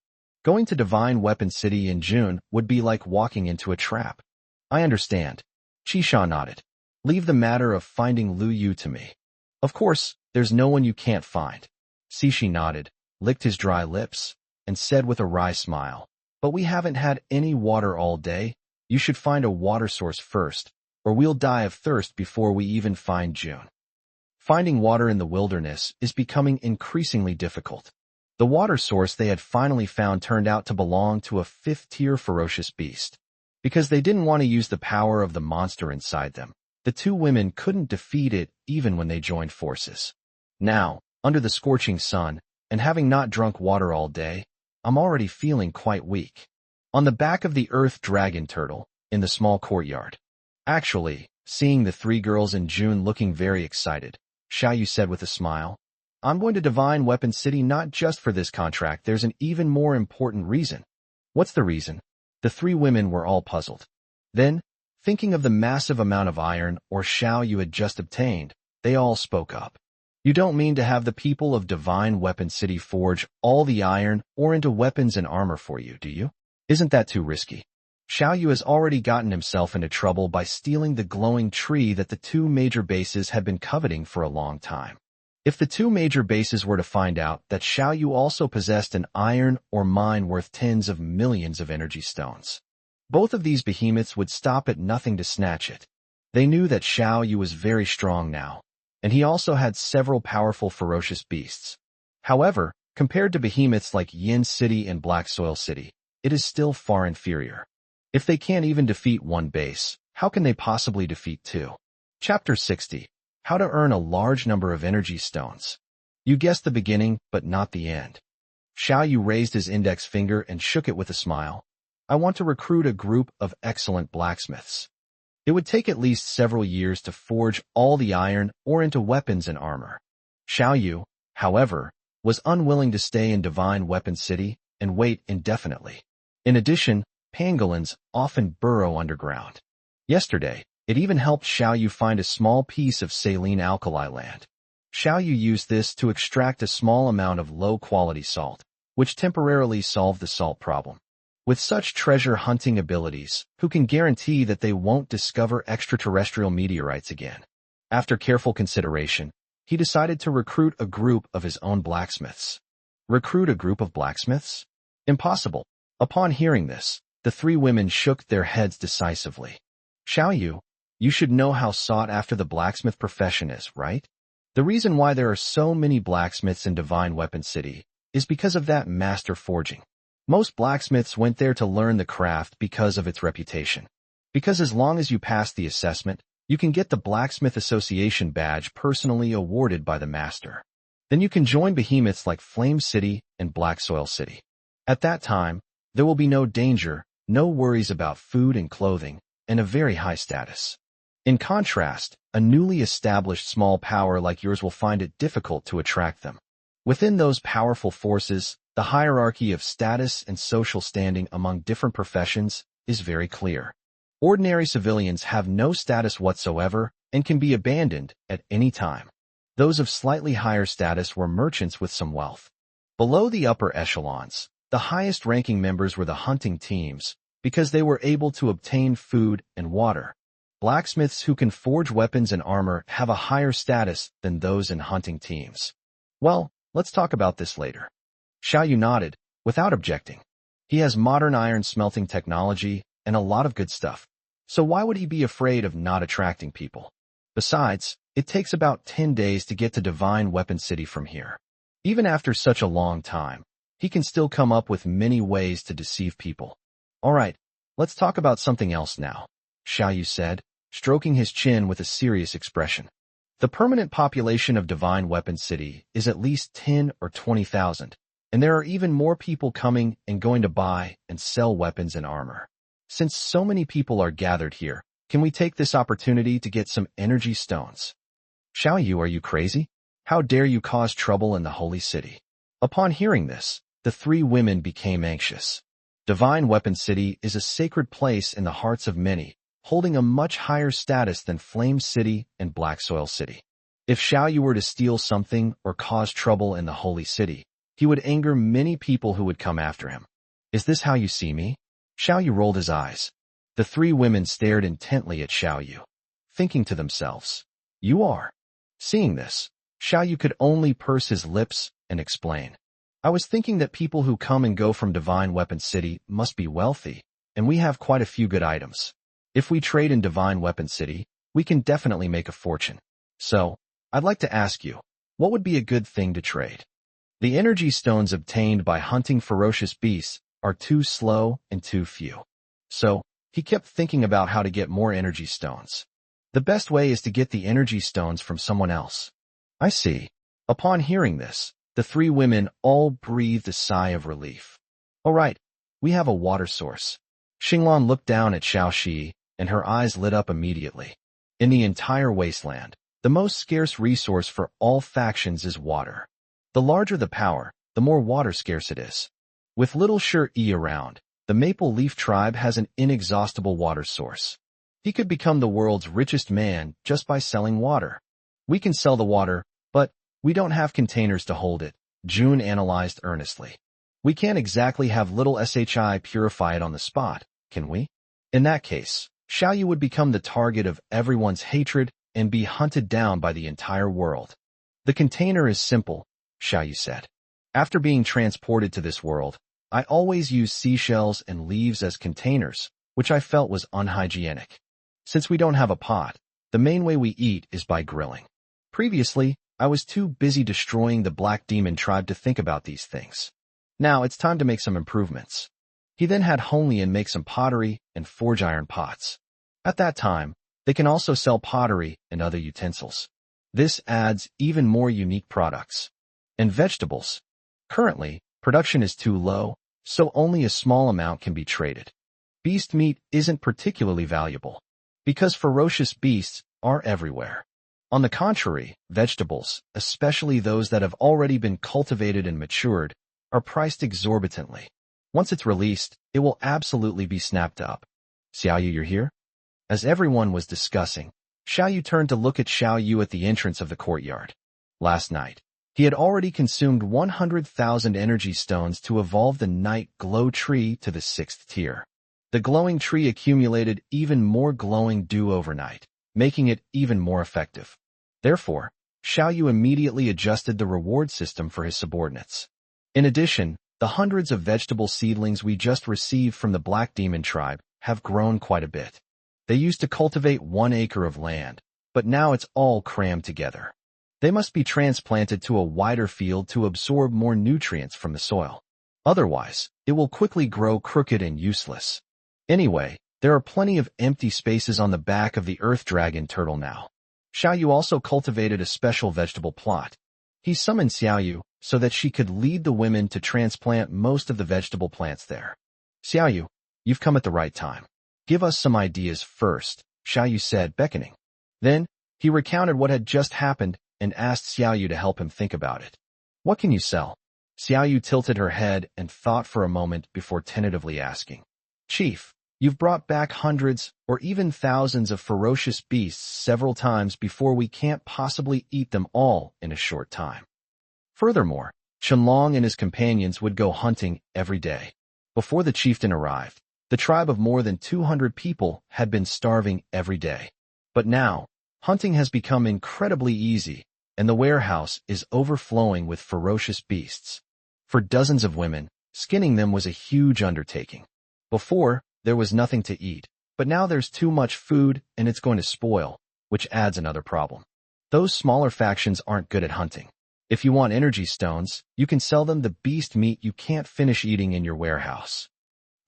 Going to Divine Weapon City in June would be like walking into a trap. I understand. Qisha nodded. Leave the matter of finding Lu Yu to me. Of course, there's no one you can't find. Cixi nodded, licked his dry lips, and said with a wry smile, but we haven't had any water all day. You should find a water source first, or we'll die of thirst before we even find June. Finding water in the wilderness is becoming increasingly difficult. The water source they had finally found turned out to belong to a fifth-tier ferocious beast. Because they didn't want to use the power of the monster inside them, the two women couldn't defeat it even when they joined forces. Now, under the scorching sun, and having not drunk water all day, I'm already feeling quite weak. On the back of the earth dragon turtle, in the small courtyard. Actually, seeing the three girls in June looking very excited, Xiao Yu said with a smile, I'm going to Divine Weapon City not just for this contract, there's an even more important reason. What's the reason? The three women were all puzzled. Then, thinking of the massive amount of iron or Xiao Yu had just obtained, they all spoke up. You don't mean to have the people of Divine Weapon City forge all the iron or into weapons and armor for you, do you? Isn't that too risky? Xiao Yu has already gotten himself into trouble by stealing the glowing tree that the two major bases had been coveting for a long time. If the two major bases were to find out that Xiao Yu also possessed an iron or mine worth tens of millions of energy stones, both of these behemoths would stop at nothing to snatch it. They knew that Xiao Yu was very strong now, and he also had several powerful ferocious beasts. However, compared to behemoths like Yin City and Black Soil City, it is still far inferior. If they can't even defeat one base, how can they possibly defeat two? Chapter 60. How to earn a large number of energy stones. You guessed the beginning, but not the end. Xiao Yu raised his index finger and shook it with a smile. I want to recruit a group of excellent blacksmiths. It would take at least several years to forge all the iron or into weapons and armor. Xiao Yu, however, was unwilling to stay in Divine Weapon City and wait indefinitely. In addition, pangolins often burrow underground. Yesterday, it even helped Xiao Yu find a small piece of saline alkali land. Xiao Yu used this to extract a small amount of low-quality salt, which temporarily solved the salt problem. With such treasure hunting abilities, who can guarantee that they won't discover extraterrestrial meteorites again? After careful consideration, he decided to recruit a group of his own blacksmiths. Recruit a group of blacksmiths? Impossible. Upon hearing this, the three women shook their heads decisively. Xiao Yu, you should know how sought after the blacksmith profession is, right? The reason why there are so many blacksmiths in Divine Weapon City is because of that master forging. Most blacksmiths went there to learn the craft because of its reputation. Because as long as you pass the assessment, you can get the Blacksmith Association badge personally awarded by the master. Then you can join behemoths like Flame City and Black Soil City. At that time, there will be no danger, no worries about food and clothing, and a very high status. In contrast, a newly established small power like yours will find it difficult to attract them. Within those powerful forces, the hierarchy of status and social standing among different professions is very clear. Ordinary civilians have no status whatsoever and can be abandoned at any time. Those of slightly higher status were merchants with some wealth. Below the upper echelons, the highest-ranking members were the hunting teams, because they were able to obtain food and water. Blacksmiths who can forge weapons and armor have a higher status than those in hunting teams. Well, let's talk about this later. Xiao Yu nodded, without objecting. He has modern iron smelting technology and a lot of good stuff. So why would he be afraid of not attracting people? Besides, it takes about 10 days to get to Divine Weapon City from here. Even after such a long time, he can still come up with many ways to deceive people. Alright, let's talk about something else now, Xiao Yu said, stroking his chin with a serious expression. The permanent population of Divine Weapon City is at least 10 or 20,000, and there are even more people coming and going to buy and sell weapons and armor. Since so many people are gathered here, can we take this opportunity to get some energy stones? Xiao Yu, are you crazy? How dare you cause trouble in the holy city? Upon hearing this, the three women became anxious. Divine Weapon City is a sacred place in the hearts of many, holding a much higher status than Flame City and Black Soil City. If Xiao Yu were to steal something or cause trouble in the holy city, he would anger many people who would come after him. Is this how you see me? Xiao Yu rolled his eyes. The three women stared intently at Xiao Yu, thinking to themselves, "You are." Seeing this, Xiao Yu could only purse his lips and explain. "I was thinking that people who come and go from Divine Weapon City must be wealthy, and we have quite a few good items. If we trade in Divine Weapon City, we can definitely make a fortune. So, I'd like to ask you, what would be a good thing to trade?" The energy stones obtained by hunting ferocious beasts are too slow and too few. So, he kept thinking about how to get more energy stones. The best way is to get the energy stones from someone else. I see. Upon hearing this, the three women all breathed a sigh of relief. All right, we have a water source. Xinglan looked down at Xiao Shi, and her eyes lit up immediately. In the entire wasteland, the most scarce resource for all factions is water. The larger the power, the more water scarce it is. With little Sure E around, the Maple Leaf tribe has an inexhaustible water source. He could become the world's richest man just by selling water. We can sell the water, but we don't have containers to hold it, June analyzed earnestly. We can't exactly have little SHI purify it on the spot, can we? In that case, Xiao Yu would become the target of everyone's hatred and be hunted down by the entire world. The container is simple, Xiao Yu said. After being transported to this world, I always use seashells and leaves as containers, which I felt was unhygienic. Since we don't have a pot, the main way we eat is by grilling. Previously, I was too busy destroying the Black Demon tribe to think about these things. Now it's time to make some improvements. He then had Honglian make some pottery and forge iron pots. At that time, they can also sell pottery and other utensils. This adds even more unique products. And vegetables. Currently, production is too low, so only a small amount can be traded. Beast meat isn't particularly valuable, because ferocious beasts are everywhere. On the contrary, vegetables, especially those that have already been cultivated and matured, are priced exorbitantly. Once it's released, it will absolutely be snapped up. Xiao Yu, you're here? As everyone was discussing, Xiao Yu turned to look at Xiao Yu at the entrance of the courtyard. Last night, he had already consumed 100,000 energy stones to evolve the Night Glow Tree to the 6th tier. The glowing tree accumulated even more glowing dew overnight, making it even more effective. Therefore, Xiao Yu immediately adjusted the reward system for his subordinates. In addition, the hundreds of vegetable seedlings we just received from the Black Demon tribe have grown quite a bit. They used to cultivate 1 acre of land, but now it's all crammed together. They must be transplanted to a wider field to absorb more nutrients from the soil. Otherwise, it will quickly grow crooked and useless. Anyway, there are plenty of empty spaces on the back of the Earth Dragon turtle now. Xiao Yu also cultivated a special vegetable plot. He summoned Xiao Yu so that she could lead the women to transplant most of the vegetable plants there. Xiao Yu, you've come at the right time. Give us some ideas first, Xiao Yu said, beckoning. Then, he recounted what had just happened and asked Xiao Yu to help him think about it. What can you sell? Xiao Yu tilted her head and thought for a moment before tentatively asking. Chief, you've brought back hundreds or even thousands of ferocious beasts several times before we can't possibly eat them all in a short time. Furthermore, Qianlong and his companions would go hunting every day. Before the chieftain arrived, the tribe of more than 200 people had been starving every day. But now, hunting has become incredibly easy, and the warehouse is overflowing with ferocious beasts. For dozens of women, skinning them was a huge undertaking. Before, there was nothing to eat, but now there's too much food and it's going to spoil, which adds another problem. Those smaller factions aren't good at hunting. If you want energy stones, you can sell them the beast meat you can't finish eating in your warehouse.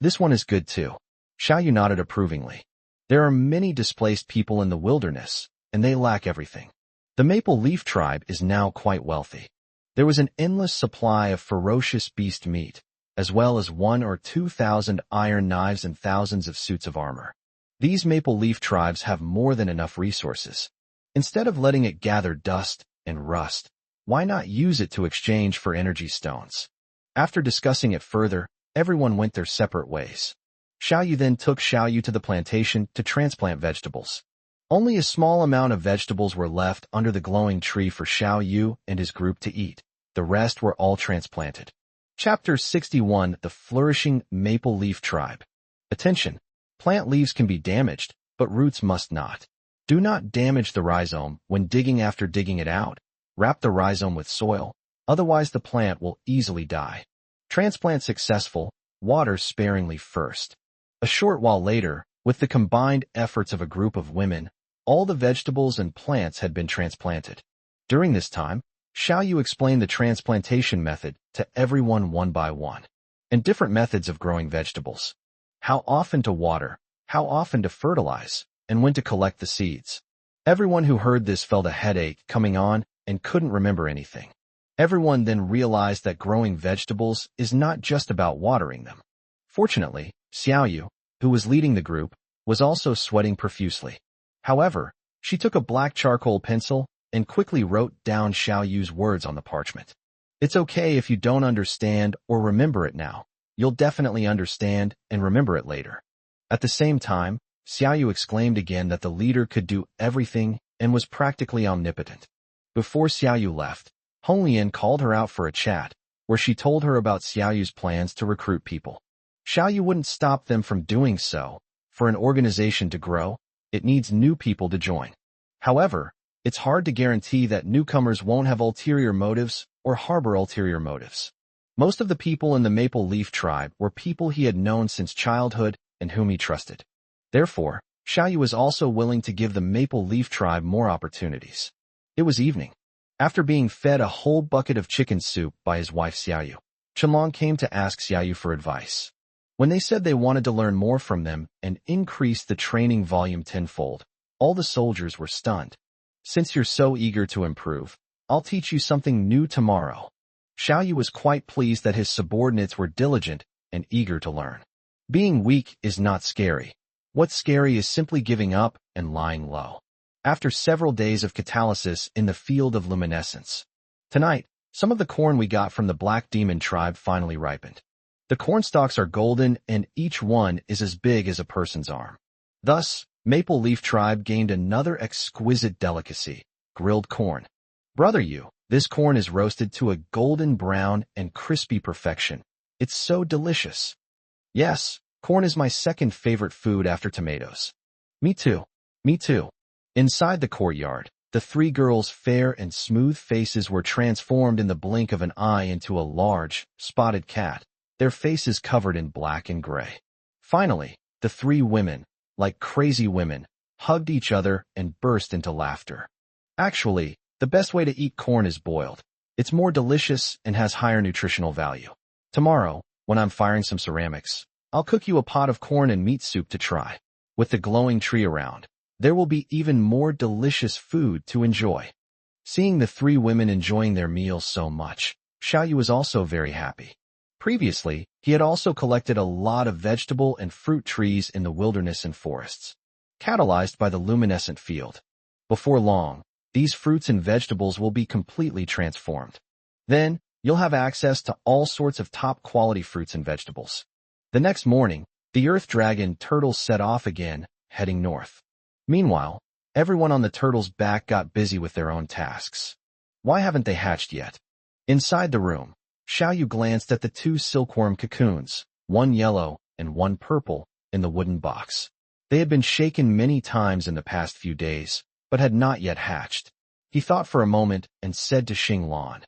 This one is good too. Xiao Yu nodded approvingly. There are many displaced people in the wilderness, and they lack everything. The Maple Leaf tribe is now quite wealthy. There was an endless supply of ferocious beast meat, as well as 1,000 or 2,000 iron knives and thousands of suits of armor. These Maple Leaf tribes have more than enough resources. Instead of letting it gather dust and rust, why not use it to exchange for energy stones? After discussing it further, everyone went their separate ways. Xiao Yu then took Xiao Yu to the plantation to transplant vegetables. Only a small amount of vegetables were left under the glowing tree for Xiao Yu and his group to eat. The rest were all transplanted. Chapter 61, The Flourishing Maple Leaf Tribe. Attention! Plant leaves can be damaged, but roots must not. Do not damage the rhizome when digging. After digging it out, wrap the rhizome with soil, otherwise the plant will easily die. Transplant successful, water sparingly first. A short while later, with the combined efforts of a group of women, all the vegetables and plants had been transplanted. During this time, Xiao Yu explained the transplantation method to everyone one by one, and different methods of growing vegetables. How often to water, how often to fertilize, and when to collect the seeds. Everyone who heard this felt a headache coming on and couldn't remember anything. Everyone then realized that growing vegetables is not just about watering them. Fortunately, Xiao Yu, who was leading the group, was also sweating profusely. However, she took a black charcoal pencil and quickly wrote down Xiao Yu's words on the parchment. It's okay if you don't understand or remember it now. You'll definitely understand and remember it later. At the same time, Xiao Yu exclaimed again that the leader could do everything and was practically omnipotent. Before Xiao Yu left, Honglian called her out for a chat, where she told her about Xiao Yu's plans to recruit people. Xiao Yu wouldn't stop them from doing so. For an organization to grow, it needs new people to join. However, it's hard to guarantee that newcomers won't have ulterior motives or harbor ulterior motives. Most of the people in the Maple Leaf Tribe were people he had known since childhood and whom he trusted. Therefore, Xiao Yu was also willing to give the Maple Leaf Tribe more opportunities. It was evening. After being fed a whole bucket of chicken soup by his wife Xiao Yu, Chenlong came to ask Xiao Yu for advice. When they said they wanted to learn more from them and increase the training volume tenfold, all the soldiers were stunned. Since you're so eager to improve, I'll teach you something new tomorrow. Xiao Yu was quite pleased that his subordinates were diligent and eager to learn. Being weak is not scary. What's scary is simply giving up and lying low. After several days of catalysis in the field of luminescence, tonight, some of the corn we got from the Black Demon tribe finally ripened. The corn stalks are golden and each one is as big as a person's arm. Thus, Maple Leaf Tribe gained another exquisite delicacy, grilled corn. Brother Yu, this corn is roasted to a golden brown and crispy perfection. It's so delicious. Yes, corn is my second favorite food after tomatoes. Me too. Me too. Inside the courtyard, the three girls' fair and smooth faces were transformed in the blink of an eye into a large, spotted cat, their faces covered in black and gray. Finally, the three women, like crazy women, hugged each other and burst into laughter. Actually, the best way to eat corn is boiled. It's more delicious and has higher nutritional value. Tomorrow, when I'm firing some ceramics, I'll cook you a pot of corn and meat soup to try. With the glowing tree around, there will be even more delicious food to enjoy. Seeing the three women enjoying their meals so much, Xiao Yu was also very happy. Previously, he had also collected a lot of vegetable and fruit trees in the wilderness and forests, catalyzed by the luminescent field. Before long, these fruits and vegetables will be completely transformed. Then, you'll have access to all sorts of top-quality fruits and vegetables. The next morning, the Earth Dragon turtles set off again, heading north. Meanwhile, everyone on the turtle's back got busy with their own tasks. Why haven't they hatched yet? Inside the room, Xiao Yu glanced at the two silkworm cocoons, one yellow and one purple, in the wooden box. They had been shaken many times in the past few days, but had not yet hatched. He thought for a moment and said to Xinglan,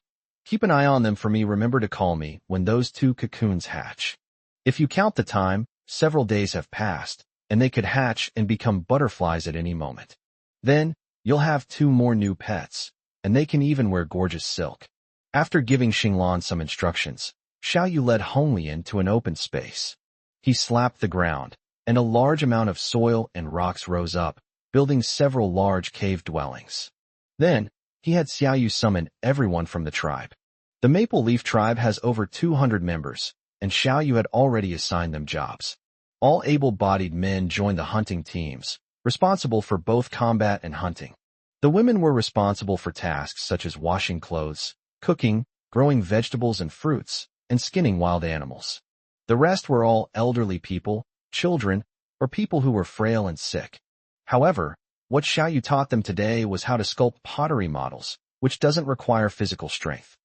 "Keep an eye on them for me. Remember to call me when those two cocoons hatch." If you count the time, several days have passed, and they could hatch and become butterflies at any moment. Then, you'll have two more new pets, and they can even wear gorgeous silk. After giving Xinglan some instructions, Xiao Yu led Honglian to an open space. He slapped the ground, and a large amount of soil and rocks rose up, building several large cave dwellings. Then, he had Xiao Yu summon everyone from the tribe. The Maple Leaf Tribe has over 200 members, and Xiao Yu had already assigned them jobs. All able-bodied men joined the hunting teams, responsible for both combat and hunting. The women were responsible for tasks such as washing clothes, cooking, growing vegetables and fruits, and skinning wild animals. The rest were all elderly people, children, or people who were frail and sick. However, what Xiao Yu taught them today was how to sculpt pottery models, which doesn't require physical strength.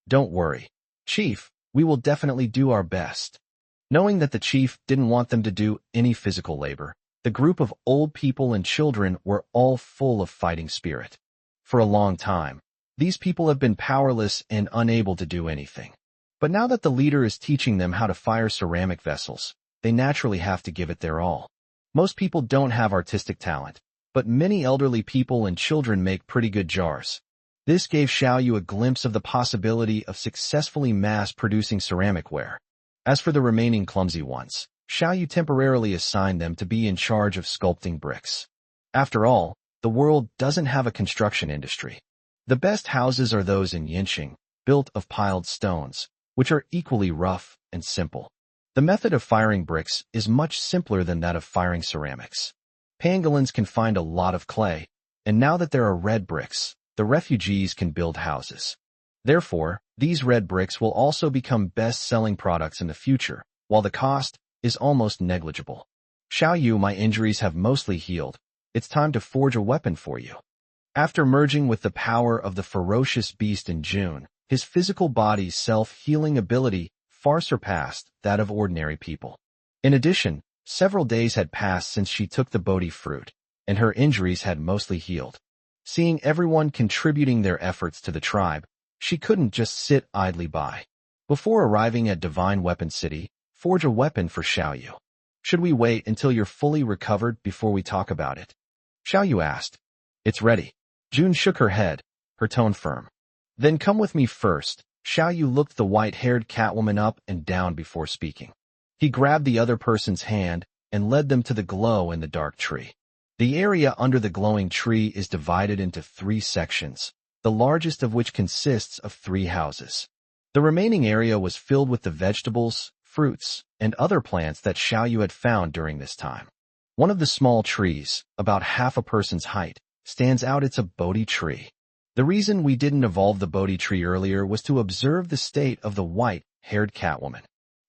Don't worry, Chief, We will definitely do our best. Knowing that the chief didn't want them to do any physical labor, the group of old people and children were all full of fighting spirit. For a long time, these people have been powerless and unable to do anything. But now that the leader is teaching them how to fire ceramic vessels, they naturally have to give it their all. Most people don't have artistic talent, but many elderly people and children make pretty good jars. This gave Xiao Yu a glimpse of the possibility of successfully mass-producing ceramic ware. As for the remaining clumsy ones, Xiao Yu temporarily assigned them to be in charge of sculpting bricks. After all, the world doesn't have a construction industry. The best houses are those in Yinxing, built of piled stones, which are equally rough and simple. The method of firing bricks is much simpler than that of firing ceramics. Pangolins can find a lot of clay, and now that there are red bricks, the refugees can build houses. Therefore, these red bricks will also become best-selling products in the future, while the cost is almost negligible. Xiao Yu, my injuries have mostly healed. It's time to forge a weapon for you. After merging with the power of the ferocious beast in June, his physical body's self-healing ability far surpassed that of ordinary people. In addition, several days had passed since she took the Bodhi fruit, and her injuries had mostly healed. Seeing everyone contributing their efforts to the tribe, she couldn't just sit idly by. Before arriving at Divine Weapon City, forge a weapon for Xiao Yu. Should we wait until you're fully recovered before we talk about it? Xiao Yu asked. It's ready. June shook her head, her tone firm. Then come with me first. Xiao Yu looked the white-haired Catwoman up and down before speaking. He grabbed the other person's hand and led them to the glow in the dark tree. The area under the glowing tree is divided into 3 sections, the largest of which consists of 3 houses. The remaining area was filled with the vegetables, fruits, and other plants that Xiao Yu had found during this time. One of the small trees, about half a person's height, stands out. It's a Bodhi tree. The reason we didn't evolve the Bodhi tree earlier was to observe the state of the white-haired Catwoman.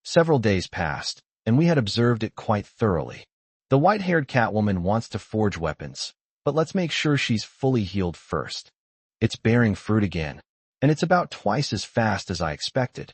Several days passed, and we had observed it quite thoroughly. The white-haired Catwoman wants to forge weapons, but let's make sure she's fully healed first. It's bearing fruit again, and it's about twice as fast as I expected.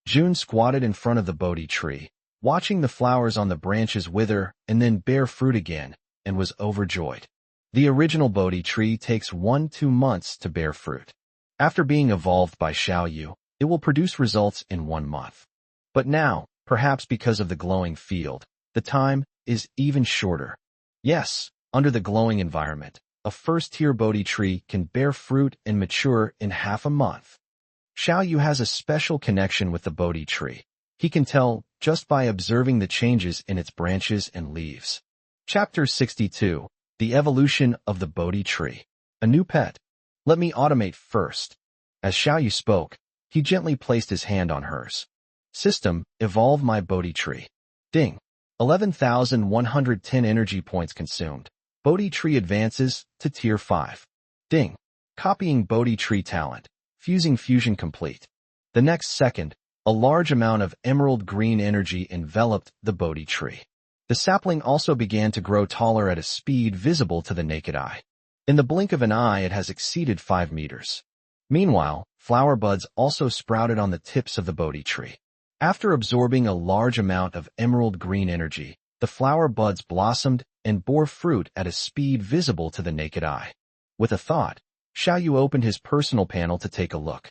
June squatted in front of the Bodhi tree, watching the flowers on the branches wither and then bear fruit again, and was overjoyed. The original Bodhi tree takes 1-2 months to bear fruit. After being evolved by Xiao Yu, it will produce results in 1 month. But now, perhaps because of the glowing field, the time is even shorter. Yes, under the glowing environment, a first-tier Bodhi tree can bear fruit and mature in half a month. Xiao Yu has a special connection with the Bodhi tree. He can tell just by observing the changes in its branches and leaves. Chapter 62. The Evolution of the Bodhi Tree. A new pet. Let me automate first. As Xiao Yu spoke, he gently placed his hand on hers. System, evolve my Bodhi tree. Ding. 11,110 energy points consumed. Bodhi tree advances to Tier 5. Ding. Copying Bodhi tree talent. Fusing fusion complete. The next second, a large amount of emerald green energy enveloped the Bodhi tree. The sapling also began to grow taller at a speed visible to the naked eye. In the blink of an eye, it has exceeded 5 meters. Meanwhile, flower buds also sprouted on the tips of the Bodhi tree. After absorbing a large amount of emerald green energy, the flower buds blossomed and bore fruit at a speed visible to the naked eye. With a thought, Xiao Yu opened his personal panel to take a look.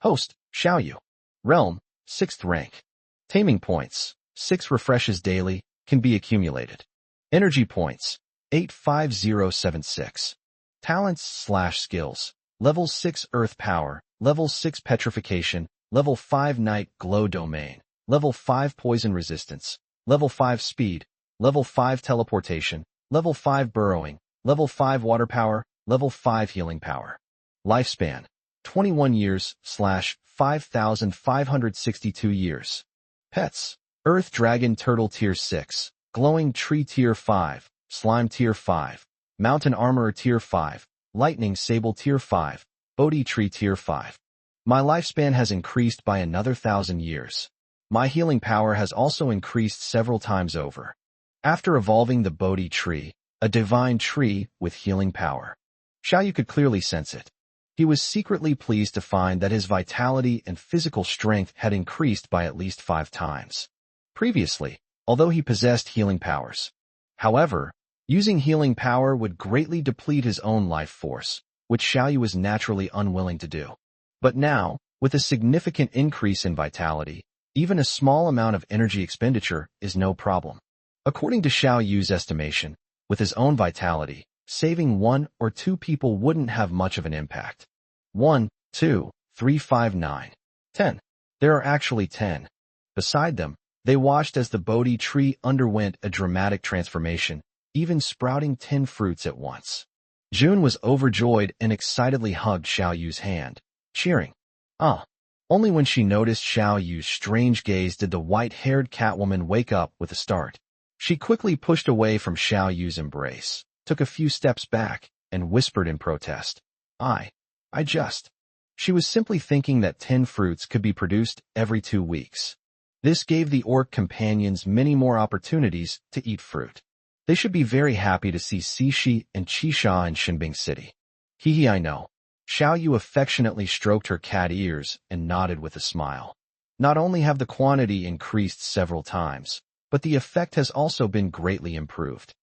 Host, Xiao Yu. Realm, 6th rank. Taming points, 6 refreshes daily, can be accumulated. Energy points, 85076. Talents/skills, Level 6 Earth Power, Level 6 Petrification, Level 5 Night Glow Domain, Level 5 Poison Resistance, Level 5 Speed, Level 5 Teleportation, Level 5 Burrowing, Level 5 Water Power, Level 5 Healing Power. Lifespan, 21 years/5,562 years. Pets, Earth Dragon Turtle Tier 6, Glowing Tree Tier 5, Slime Tier 5, Mountain Armorer Tier 5, Lightning Sable Tier 5, Bodhi Tree Tier 5. My lifespan has increased by another 1,000 years. My healing power has also increased several times over. After evolving the Bodhi tree, a divine tree with healing power. Xiao Yu could clearly sense it. He was secretly pleased to find that his vitality and physical strength had increased by at least 5 times. Previously, although he possessed healing powers. However, using healing power would greatly deplete his own life force, which Xiao Yu was naturally unwilling to do. But now, with a significant increase in vitality, even a small amount of energy expenditure is no problem. According to Xiao Yu's estimation, with his own vitality, saving 1 or 2 people wouldn't have much of an impact. 1, 2, 3, 5, 9, 10. There are actually 10. Beside them, they watched as the Bodhi tree underwent a dramatic transformation, even sprouting 10 fruits at once. June was overjoyed and excitedly hugged Xiao Yu's hand, cheering. Only when she noticed Xiao Yu's strange gaze did the white-haired Catwoman wake up with a start. She quickly pushed away from Xiao Yu's embrace, took a few steps back, and whispered in protest. I just. She was simply thinking that 10 fruits could be produced every 2 weeks. This gave the orc companions many more opportunities to eat fruit. They should be very happy to see Cixi and Qixia in Shinbing City. I know. Xiao Yu affectionately stroked her cat ears and nodded with a smile. Not only have the quantity increased several times, but the effect has also been greatly improved.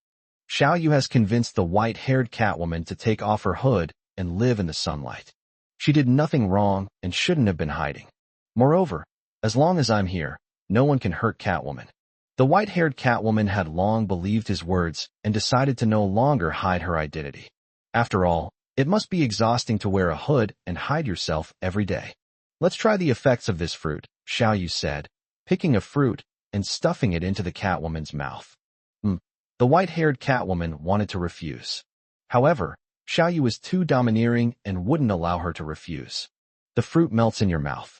Xiao Yu has convinced the white-haired Catwoman to take off her hood and live in the sunlight. She did nothing wrong and shouldn't have been hiding. Moreover, as long as I'm here, no one can hurt Catwoman. The white-haired Catwoman had long believed his words and decided to no longer hide her identity. After all, it must be exhausting to wear a hood and hide yourself every day. Let's try the effects of this fruit, Xiao Yu said, picking a fruit and stuffing it into the Catwoman's mouth. The white-haired Catwoman wanted to refuse. However, Xiao Yu was too domineering and wouldn't allow her to refuse. The fruit melts in your mouth.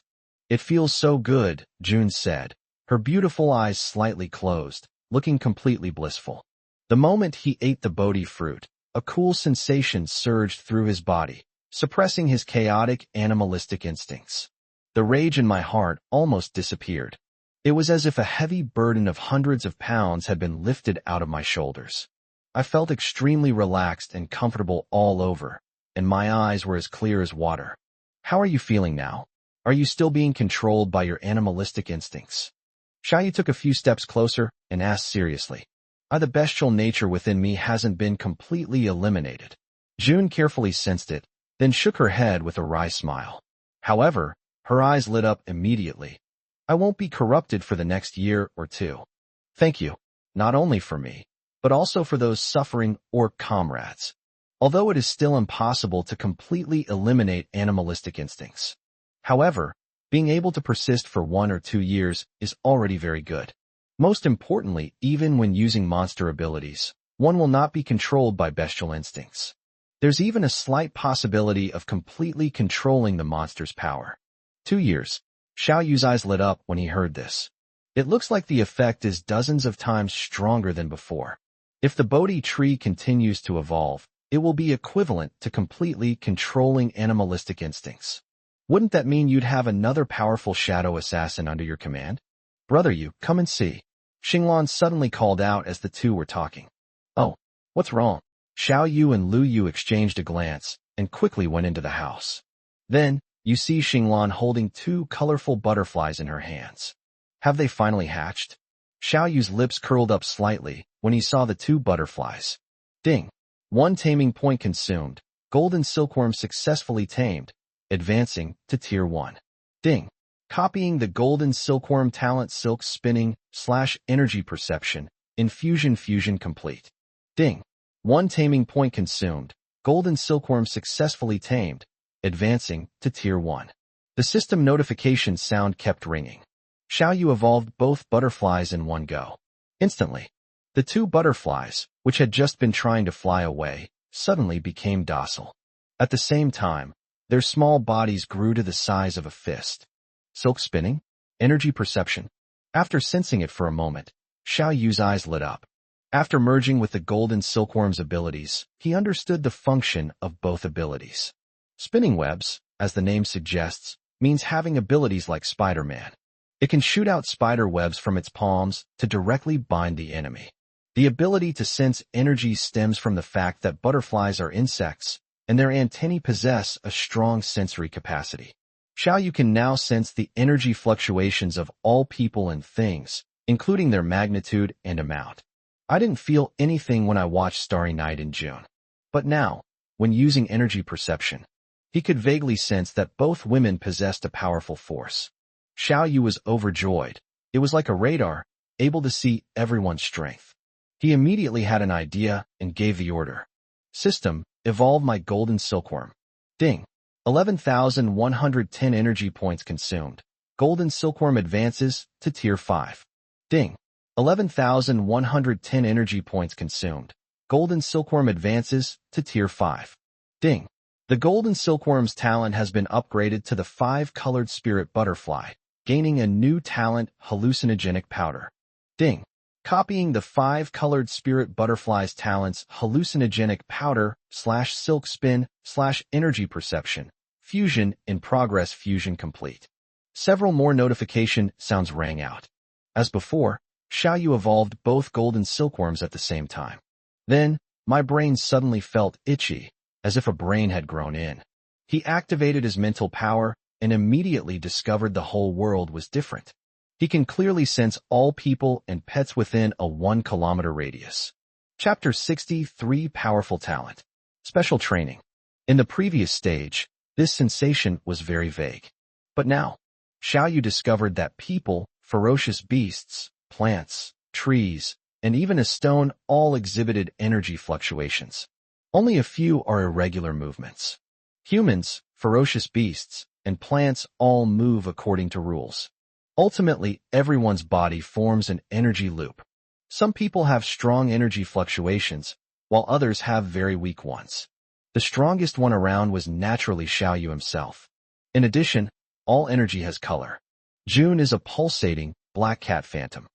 It feels so good, June said, her beautiful eyes slightly closed, looking completely blissful. The moment he ate the Bodhi fruit, a cool sensation surged through his body, suppressing his chaotic, animalistic instincts. The rage in my heart almost disappeared. It was as if a heavy burden of hundreds of pounds had been lifted out of my shoulders. I felt extremely relaxed and comfortable all over, and my eyes were as clear as water. How are you feeling now? Are you still being controlled by your animalistic instincts? Xiao Yu took a few steps closer and asked seriously. The bestial nature within me hasn't been completely eliminated. June carefully sensed it, then shook her head with a wry smile. However, her eyes lit up immediately. I won't be corrupted for the next year or 2. Thank you, not only for me, but also for those suffering orc comrades. Although it is still impossible to completely eliminate animalistic instincts. However, being able to persist for 1 or 2 years is already very good. Most importantly, even when using monster abilities, one will not be controlled by bestial instincts. There's even a slight possibility of completely controlling the monster's power. 2 years. Xiao Yu's eyes lit up when he heard this. It looks like the effect is dozens of times stronger than before. If the Bodhi tree continues to evolve, it will be equivalent to completely controlling animalistic instincts. Wouldn't that mean you'd have another powerful shadow assassin under your command? Brother Yu, come and see. Xinglan suddenly called out as the two were talking. Oh, what's wrong? Xiao Yu and Lu Yu exchanged a glance and quickly went into the house. Then, you see Xinglan holding 2 colorful butterflies in her hands. Have they finally hatched? Xiao Yu's lips curled up slightly when he saw the 2 butterflies. Ding. 1 taming point consumed. Golden silkworm successfully tamed, advancing to Tier 1. Ding. Copying the golden silkworm talent silk spinning / energy perception, infusion fusion complete. Ding. 1 taming point consumed. Golden silkworm successfully tamed, advancing to Tier 1. The system notification sound kept ringing. Xiao Yu evolved both butterflies in one go. Instantly, the 2 butterflies, which had just been trying to fly away, suddenly became docile. At the same time, their small bodies grew to the size of a fist. Silk spinning? Energy perception? After sensing it for a moment, Xiao Yu's eyes lit up. After merging with the golden silkworm's abilities, he understood the function of both abilities. Spinning webs, as the name suggests, means having abilities like Spider-Man. It can shoot out spider webs from its palms to directly bind the enemy. The ability to sense energy stems from the fact that butterflies are insects, and their antennae possess a strong sensory capacity. Xiao Yu can now sense the energy fluctuations of all people and things, including their magnitude and amount. I didn't feel anything when I watched Starry Night in June. But now, when using energy perception, he could vaguely sense that both women possessed a powerful force. Xiao Yu was overjoyed. It was like a radar, able to see everyone's strength. He immediately had an idea and gave the order. System, evolve my golden silkworm. Ding. 11,110 energy points consumed. Golden silkworm advances to tier 5. Ding. 11,110 energy points consumed. Golden silkworm advances to tier 5. Ding. The golden silkworm's talent has been upgraded to the 5-colored spirit butterfly, gaining a new talent, hallucinogenic powder. Ding. Copying the 5-colored spirit butterfly's talents, hallucinogenic powder / silk spin / energy perception. Fusion in progress. Fusion complete. Several more notification sounds rang out. As before, Xiao Yu evolved both golden silkworms at the same time. Then, my brain suddenly felt itchy, as if a brain had grown in. He activated his mental power and immediately discovered the whole world was different. He can clearly sense all people and pets within a 1-kilometer radius. Chapter 63 Powerful Talent. Special Training. In the previous stage, this sensation was very vague. But now, Xiao Yu discovered that people, ferocious beasts, plants, trees, and even a stone all exhibited energy fluctuations. Only a few are irregular movements. Humans, ferocious beasts, and plants all move according to rules. Ultimately, everyone's body forms an energy loop. Some people have strong energy fluctuations, while others have very weak ones. The strongest one around was naturally Xiao Yu himself. In addition, all energy has color. June is a pulsating, black cat phantom.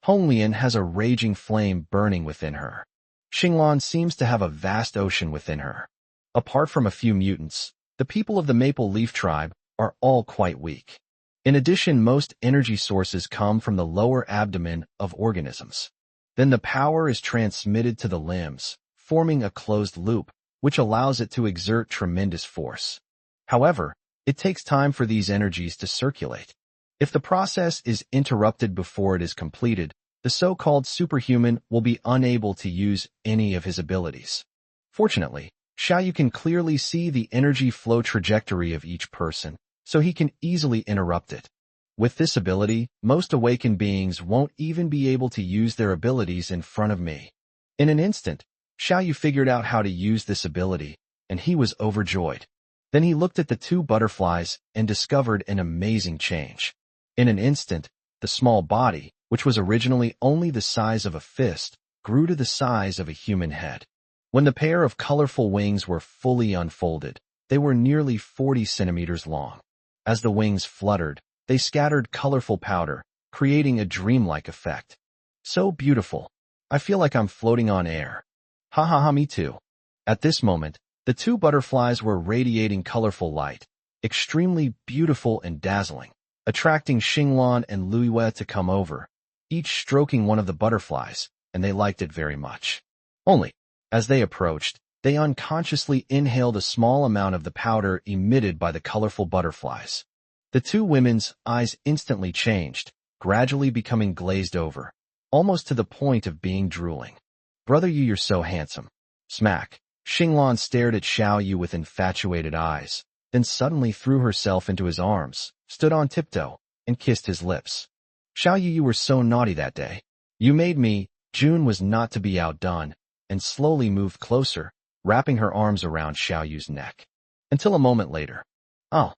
Honglian has a raging flame burning within her. Xinglan seems to have a vast ocean within her. Apart from a few mutants, the people of the Maple Leaf tribe are all quite weak. In addition, most energy sources come from the lower abdomen of organisms. Then the power is transmitted to the limbs, forming a closed loop, which allows it to exert tremendous force. However, it takes time for these energies to circulate. If the process is interrupted before it is completed, the so-called superhuman will be unable to use any of his abilities. Fortunately, Xiao Yu can clearly see the energy flow trajectory of each person, so he can easily interrupt it. With this ability, most awakened beings won't even be able to use their abilities in front of me. In an instant, Xiao Yu figured out how to use this ability, and he was overjoyed. Then he looked at the 2 butterflies and discovered an amazing change. In an instant, the small body, which was originally only the size of a fist, grew to the size of a human head. When the pair of colorful wings were fully unfolded, they were nearly 40 centimeters long. As the wings fluttered, they scattered colorful powder, creating a dreamlike effect. So beautiful. I feel like I'm floating on air. Ha ha ha, me too. At this moment, the 2 butterflies were radiating colorful light, extremely beautiful and dazzling, attracting Xinglan and Luiwei to come over, each stroking one of the butterflies, and they liked it very much. Only, as they approached, they unconsciously inhaled a small amount of the powder emitted by the colorful butterflies. The 2 women's eyes instantly changed, gradually becoming glazed over, almost to the point of being drooling. Brother Yu, you're so handsome. Smack. Xinglan stared at Xiao Yu with infatuated eyes, then suddenly threw herself into his arms, stood on tiptoe, and kissed his lips. Xiao Yu, you were so naughty that day. You made me. June was not to be outdone, and slowly moved closer, wrapping her arms around Xiao Yu's neck. Until a moment later. Oh.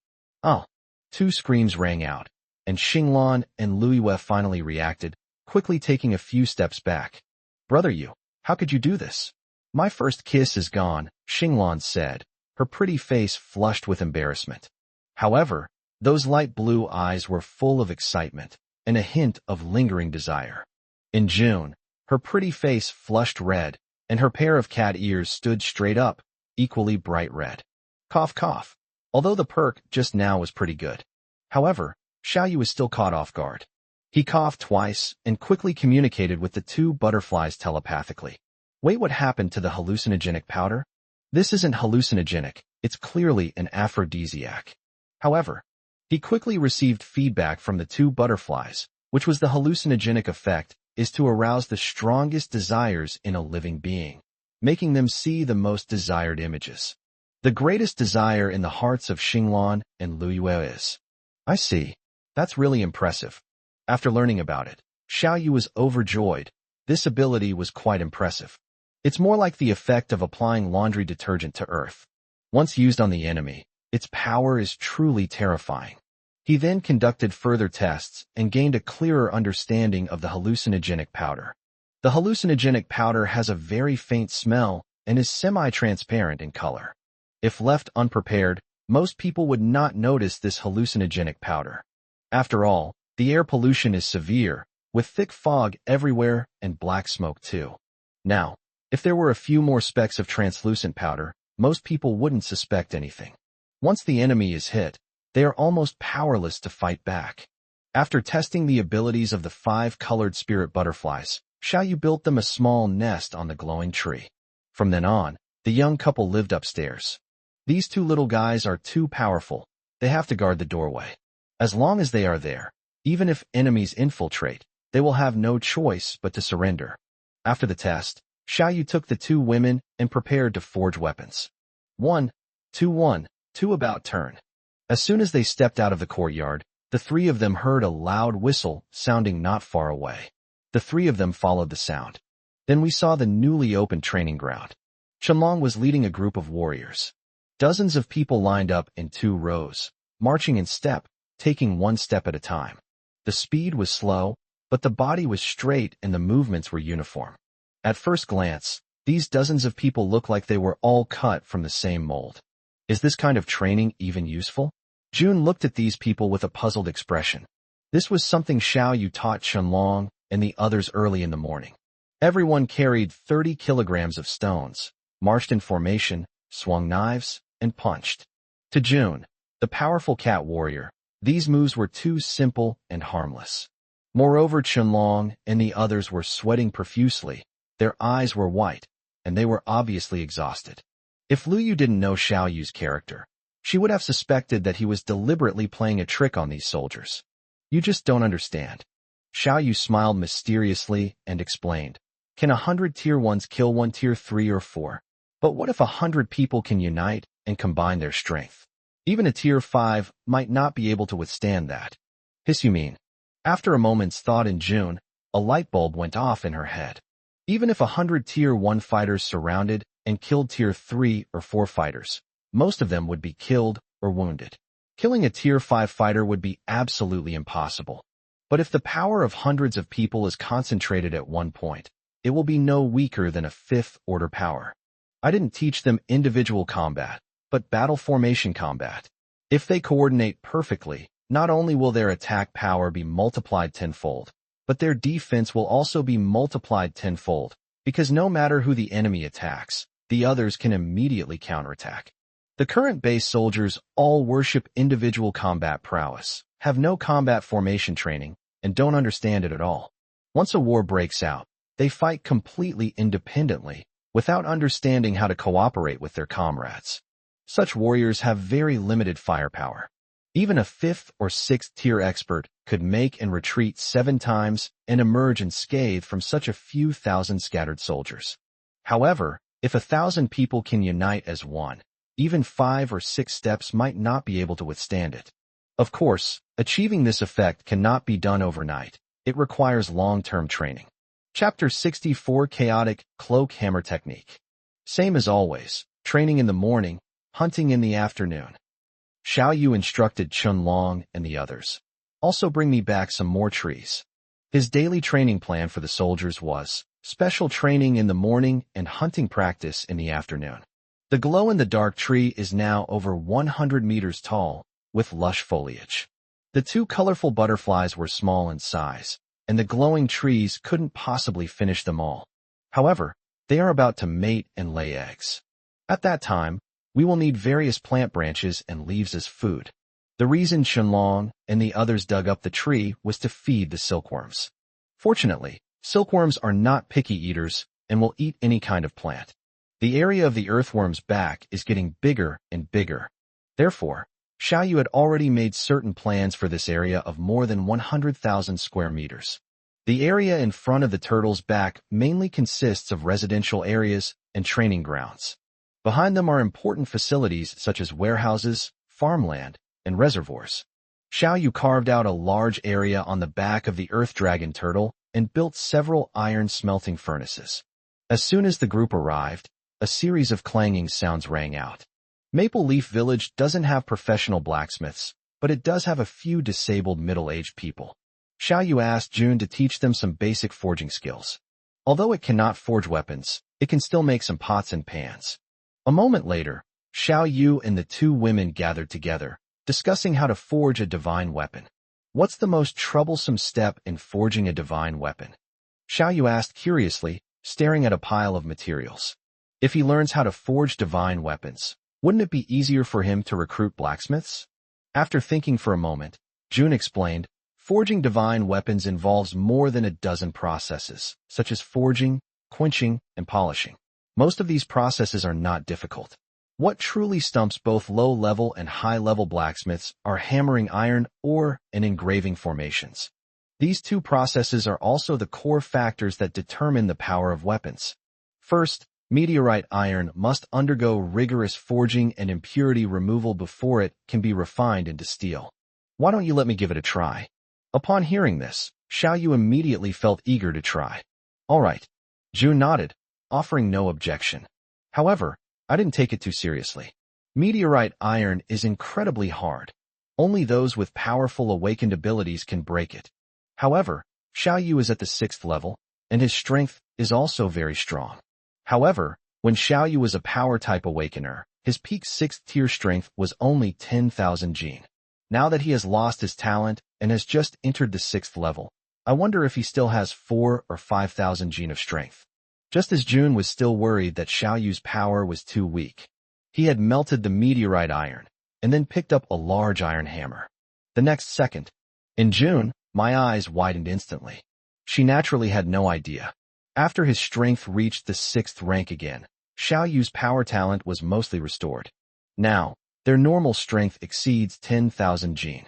2 screams rang out, and Xinglan and Luiwei finally reacted, quickly taking a few steps back. Brother Yu, how could you do this? My first kiss is gone, Xinglan said, her pretty face flushed with embarrassment. However, those light blue eyes were full of excitement and a hint of lingering desire. In June, her pretty face flushed red, and her pair of cat ears stood straight up, equally bright red. Cough cough. Although the perk just now was pretty good. However, Xiao Yu was still caught off guard. He coughed twice and quickly communicated with the 2 butterflies telepathically. Wait, what happened to the hallucinogenic powder? This isn't hallucinogenic, it's clearly an aphrodisiac. However, he quickly received feedback from the two butterflies, which was the hallucinogenic effect is to arouse the strongest desires in a living being, making them see the most desired images. The greatest desire in the hearts of Xinglan and Lu Yue is. I see. That's really impressive. After learning about it, Xiao Yu was overjoyed. This ability was quite impressive. It's more like the effect of applying laundry detergent to earth. Once used on the enemy, its power is truly terrifying. He then conducted further tests and gained a clearer understanding of the hallucinogenic powder. The hallucinogenic powder has a very faint smell and is semi-transparent in color. If left unprepared, most people would not notice this hallucinogenic powder. After all, the air pollution is severe, with thick fog everywhere and black smoke too. Now, if there were a few more specks of translucent powder, most people wouldn't suspect anything. Once the enemy is hit, they are almost powerless to fight back. After testing the abilities of the 5 colored spirit butterflies, Xiao Yu built them a small nest on the glowing tree. From then on, the young couple lived upstairs. These 2 little guys are too powerful. They have to guard the doorway. As long as they are there, even if enemies infiltrate, they will have no choice but to surrender. After the test, Xiao Yu took the 2 women and prepared to forge weapons. 1, 2 about turn. As soon as they stepped out of the courtyard, the 3 of them heard a loud whistle sounding not far away. The 3 of them followed the sound. Then we saw the newly opened training ground. Qianlong was leading a group of warriors. Dozens of people lined up in 2 rows, marching in step, taking 1 step at a time. The speed was slow, but the body was straight and the movements were uniform. At first glance, these dozens of people looked like they were all cut from the same mold. Is this kind of training even useful? June looked at these people with a puzzled expression. This was something Xiao Yu taught Qianlong and the others early in the morning. Everyone carried 30 kilograms of stones, marched in formation, swung knives, and punched. To June, the powerful cat warrior, these moves were too simple and harmless. Moreover, Qianlong and the others were sweating profusely, their eyes were white, and they were obviously exhausted. If Lu Yu didn't know Xiao Yu's character, she would have suspected that he was deliberately playing a trick on these soldiers. You just don't understand. Xiao Yu smiled mysteriously and explained, can 100 tier 1s kill 1 tier 3 or 4? But what if 100 people can unite and combine their strength? Even a tier 5 might not be able to withstand that. Hiss, you mean? After a moment's thought in June, a light bulb went off in her head. Even if 100 tier 1 fighters surrounded and killed tier 3 or 4 fighters, most of them would be killed or wounded. Killing a tier 5 fighter would be absolutely impossible. But if the power of hundreds of people is concentrated at one point, it will be no weaker than a 5th order power. I didn't teach them individual combat, but battle formation combat. If they coordinate perfectly, not only will their attack power be multiplied tenfold, but their defense will also be multiplied tenfold, because no matter who the enemy attacks, the others can immediately counterattack. The current base soldiers all worship individual combat prowess, have no combat formation training, and don't understand it at all. Once a war breaks out, they fight completely independently, without understanding how to cooperate with their comrades. Such warriors have very limited firepower. Even a 5th or 6th tier expert could make and retreat 7 times and emerge unscathed from such a few thousand scattered soldiers. However, if 1,000 people can unite as one, even 5 or 6 steps might not be able to withstand it. Of course, achieving this effect cannot be done overnight. It requires long-term training. Chapter 64 Chaotic Cloak Hammer Technique. Same as always, training in the morning, hunting in the afternoon. Xiao Yu instructed Qianlong and the others. Also bring me back some more trees. His daily training plan for the soldiers was special training in the morning and hunting practice in the afternoon. The glow-in-the-dark tree is now over 100 meters tall, with lush foliage. The 2 colorful butterflies were small in size, and the glowing trees couldn't possibly finish them all. However, they are about to mate and lay eggs. At that time, we will need various plant branches and leaves as food. The reason Qianlong and the others dug up the tree was to feed the silkworms. Fortunately, silkworms are not picky eaters and will eat any kind of plant. The area of the earthworm's back is getting bigger and bigger. Therefore, Xiao Yu had already made certain plans for this area of more than 100,000 square meters. The area in front of the turtle's back mainly consists of residential areas and training grounds. Behind them are important facilities such as warehouses, farmland, and reservoirs. Xiao Yu carved out a large area on the back of the earth dragon turtle and built several iron smelting furnaces. As soon as the group arrived, a series of clanging sounds rang out. Maple Leaf Village doesn't have professional blacksmiths, but it does have a few disabled middle-aged people. Xiao Yu asked June to teach them some basic forging skills. Although it cannot forge weapons, it can still make some pots and pans. A moment later, Xiao Yu and the two women gathered together, discussing how to forge a divine weapon. What's the most troublesome step in forging a divine weapon? Xiao Yu asked curiously, staring at a pile of materials. If he learns how to forge divine weapons, wouldn't it be easier for him to recruit blacksmiths? After thinking for a moment, June explained, forging divine weapons involves more than a dozen processes, such as forging, quenching, and polishing. Most of these processes are not difficult. What truly stumps both low-level and high-level blacksmiths are hammering iron ore and engraving formations. These two processes are also the core factors that determine the power of weapons. First, meteorite iron must undergo rigorous forging and impurity removal before it can be refined into steel. Why don't you let me give it a try? Upon hearing this, Xiao Yu immediately felt eager to try. All right. June nodded, offering no objection. However, I didn't take it too seriously. Meteorite iron is incredibly hard. Only those with powerful awakened abilities can break it. However, Xiao Yu is at the 6th level, and his strength is also very strong. However, when Xiao Yu was a power-type awakener, his peak 6th tier strength was only 10,000 Jin. Now that he has lost his talent and has just entered the 6th level, I wonder if he still has 4 or 5,000 Jin of strength. Just as June was still worried that Xiao Yu's power was too weak, he had melted the meteorite iron and then picked up a large iron hammer. The next second, in June, my eyes widened instantly. She naturally had no idea. After his strength reached the 6th rank again, Xiao Yu's power talent was mostly restored. Now, their normal strength exceeds 10,000 Jin.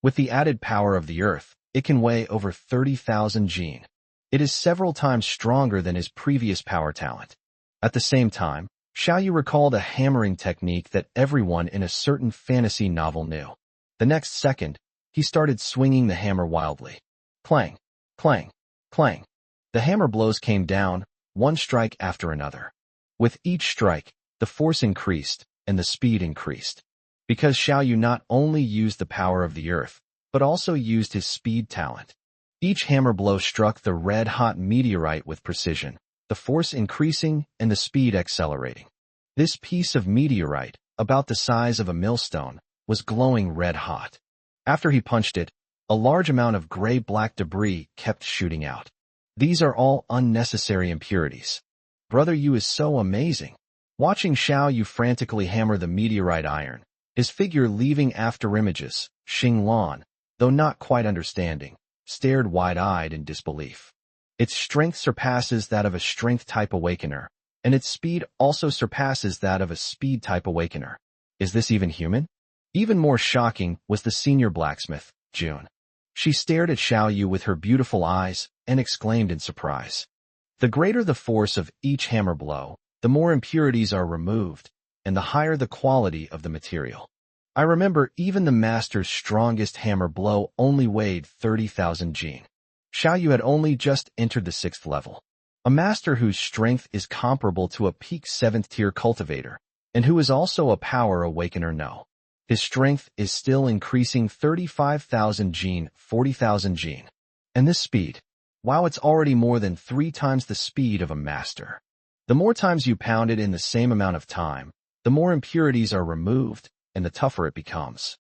With the added power of the earth, it can weigh over 30,000 Jin. It is several times stronger than his previous power talent. At the same time, Xiao Yu recalled a hammering technique that everyone in a certain fantasy novel knew. The next second, he started swinging the hammer wildly. Clang, clang, clang. The hammer blows came down, one strike after another. With each strike, the force increased, and the speed increased. Because Xiao Yu not only used the power of the earth, but also used his speed talent. Each hammer blow struck the red-hot meteorite with precision, the force increasing and the speed accelerating. This piece of meteorite, about the size of a millstone, was glowing red-hot. After he punched it, a large amount of gray-black debris kept shooting out. These are all unnecessary impurities. Brother Yu is so amazing. Watching Xiao Yu frantically hammer the meteorite iron, his figure leaving after images, Xinglan, though not quite understanding, stared wide-eyed in disbelief. Its strength surpasses that of a strength-type awakener, and its speed also surpasses that of a speed-type awakener. Is this even human? Even more shocking was the senior blacksmith, June. She stared at Xiao Yu with her beautiful eyes and exclaimed in surprise. The greater the force of each hammer blow, the more impurities are removed, and the higher the quality of the material. I remember even the master's strongest hammer blow only weighed 30,000 Jin. Xiao Yu had only just entered the 6th level. A master whose strength is comparable to a peak 7th tier cultivator, and who is also a power awakener no. His strength is still increasing 35,000 Jin, 40,000 Jin. And this speed, wow, it's already more than 3 times the speed of a master. The more times you pound it in the same amount of time, the more impurities are removed, and the tougher it becomes.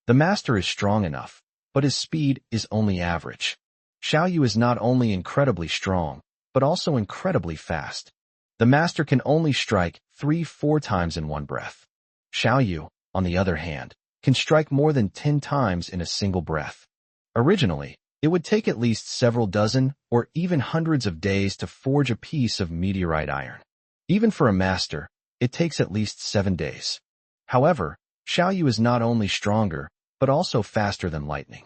The master is strong enough, but his speed is only average. Xiao Yu is not only incredibly strong, but also incredibly fast. The master can only strike 3-4 times in one breath. Xiao Yu, on the other hand, can strike more than 10 times in a single breath. Originally, it would take at least several dozen or even hundreds of days to forge a piece of meteorite iron. Even for a master, it takes at least 7 days. However, Xiao Yu is not only stronger, but also faster than lightning.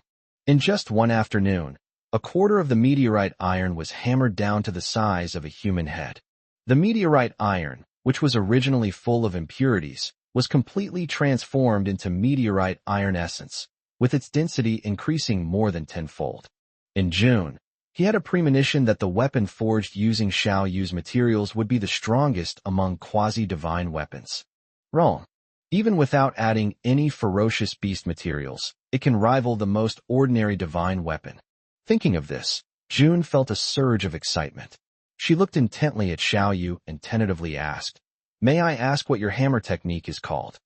In just one afternoon, a quarter of the meteorite iron was hammered down to the size of a human head. The meteorite iron, which was originally full of impurities, was completely transformed into meteorite iron essence, with its density increasing more than tenfold. In June, he had a premonition that the weapon forged using Xiao Yu's materials would be the strongest among quasi-divine weapons. Wrong. Even without adding any ferocious beast materials, it can rival the most ordinary divine weapon. Thinking of this, June felt a surge of excitement. She looked intently at Xiao Yu and tentatively asked, "May I ask what your hammer technique is called?"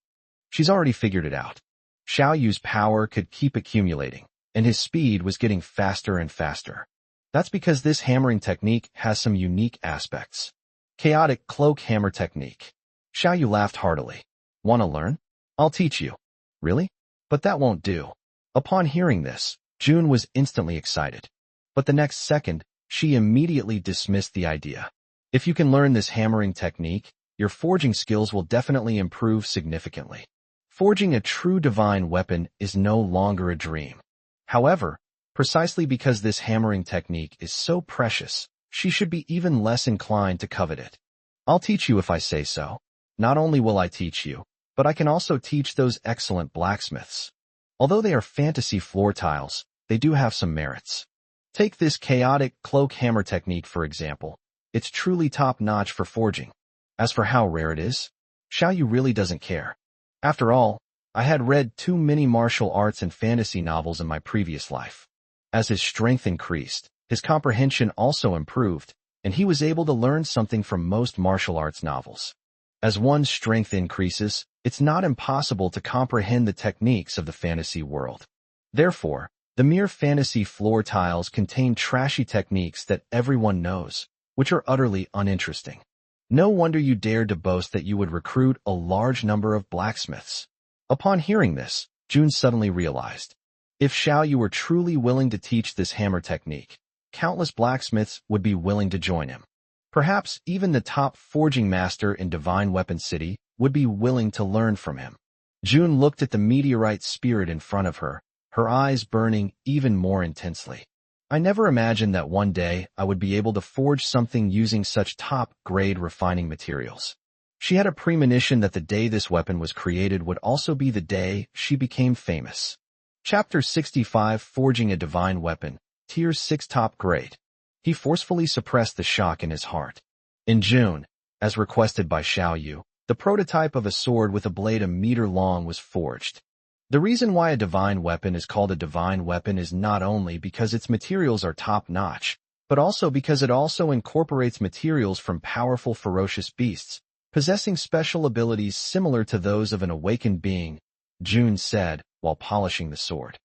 She's already figured it out. Xiao Yu's power could keep accumulating, and his speed was getting faster and faster. That's because this hammering technique has some unique aspects. Chaotic cloak hammer technique. Xiao Yu laughed heartily. Want to learn? I'll teach you. Really? But that won't do. Upon hearing this, June was instantly excited. But the next second, she immediately dismissed the idea. If you can learn this hammering technique, your forging skills will definitely improve significantly. Forging a true divine weapon is no longer a dream. However, precisely because this hammering technique is so precious, she should be even less inclined to covet it. I'll teach you if I say so. Not only will I teach you, but I can also teach those excellent blacksmiths. Although they are fantasy floor tiles, they do have some merits. Take this chaotic cloak hammer technique for example. It's truly top-notch for forging. As for how rare it is, Xiao Yu really doesn't care. After all, I had read too many martial arts and fantasy novels in my previous life. As his strength increased, his comprehension also improved, and he was able to learn something from most martial arts novels. As one's strength increases, it's not impossible to comprehend the techniques of the fantasy world. Therefore, the mere fantasy floor tiles contain trashy techniques that everyone knows, which are utterly uninteresting. No wonder you dared to boast that you would recruit a large number of blacksmiths. Upon hearing this, June suddenly realized, if Xiao Yu were truly willing to teach this hammer technique, countless blacksmiths would be willing to join him. Perhaps even the top forging master in Divine Weapon City would be willing to learn from him. June looked at the meteorite spirit in front of her, her eyes burning even more intensely. I never imagined that one day I would be able to forge something using such top-grade refining materials. She had a premonition that the day this weapon was created would also be the day she became famous. Chapter 65 Forging a Divine Weapon, Tier 6 Top Grade. He forcefully suppressed the shock in his heart. In June, as requested by Xiao Yu, the prototype of a sword with a blade a meter long was forged. The reason why a divine weapon is called a divine weapon is not only because its materials are top-notch, but also because it also incorporates materials from powerful ferocious beasts, possessing special abilities similar to those of an awakened being, June said while polishing the sword.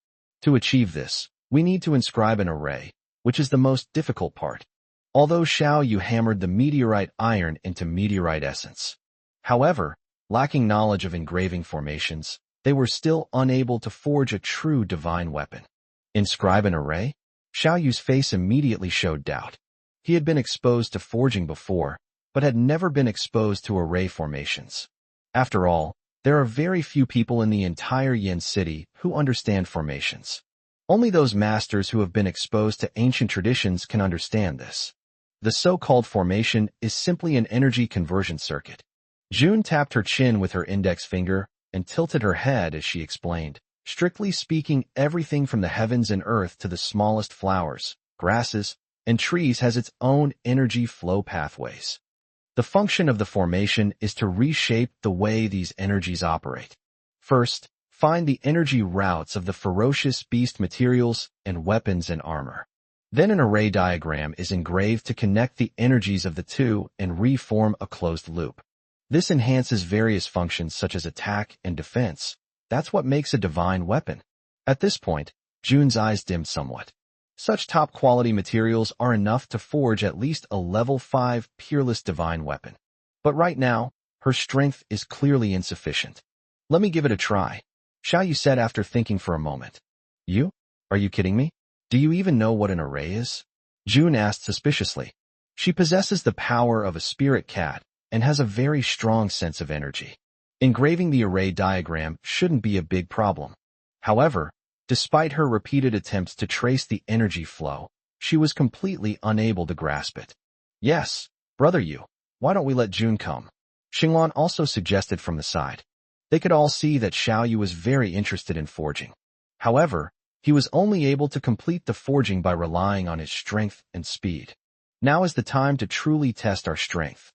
To achieve this, we need to inscribe an array, which is the most difficult part. Although Xiao Yu hammered the meteorite iron into meteorite essence. However, lacking knowledge of engraving formations, they were still unable to forge a true divine weapon. Inscribe an array? Xiao Yu's face immediately showed doubt. He had been exposed to forging before, but had never been exposed to array formations. After all, there are very few people in the entire Yin City who understand formations. Only those masters who have been exposed to ancient traditions can understand this. The so-called formation is simply an energy conversion circuit. June tapped her chin with her index finger and tilted her head as she explained. Strictly speaking, everything from the heavens and earth to the smallest flowers, grasses, and trees has its own energy flow pathways. The function of the formation is to reshape the way these energies operate. First, find the energy routes of the ferocious beast materials and weapons and armor. Then an array diagram is engraved to connect the energies of the two and reform a closed loop. This enhances various functions such as attack and defense. That's what makes a divine weapon. At this point, June's eyes dimmed somewhat. Such top-quality materials are enough to forge at least a level 5 peerless divine weapon. But right now, her strength is clearly insufficient. Let me give it a try, Xiao Yu said after thinking for a moment. You? Are you kidding me? Do you even know what an array is? June asked suspiciously. She possesses the power of a spirit cat, and has a very strong sense of energy. Engraving the array diagram shouldn't be a big problem. However, despite her repeated attempts to trace the energy flow, she was completely unable to grasp it. Yes, brother Yu, why don't we let June come? Xinglan also suggested from the side. They could all see that Xiao Yu was very interested in forging. However, he was only able to complete the forging by relying on his strength and speed. Now is the time to truly test our strength.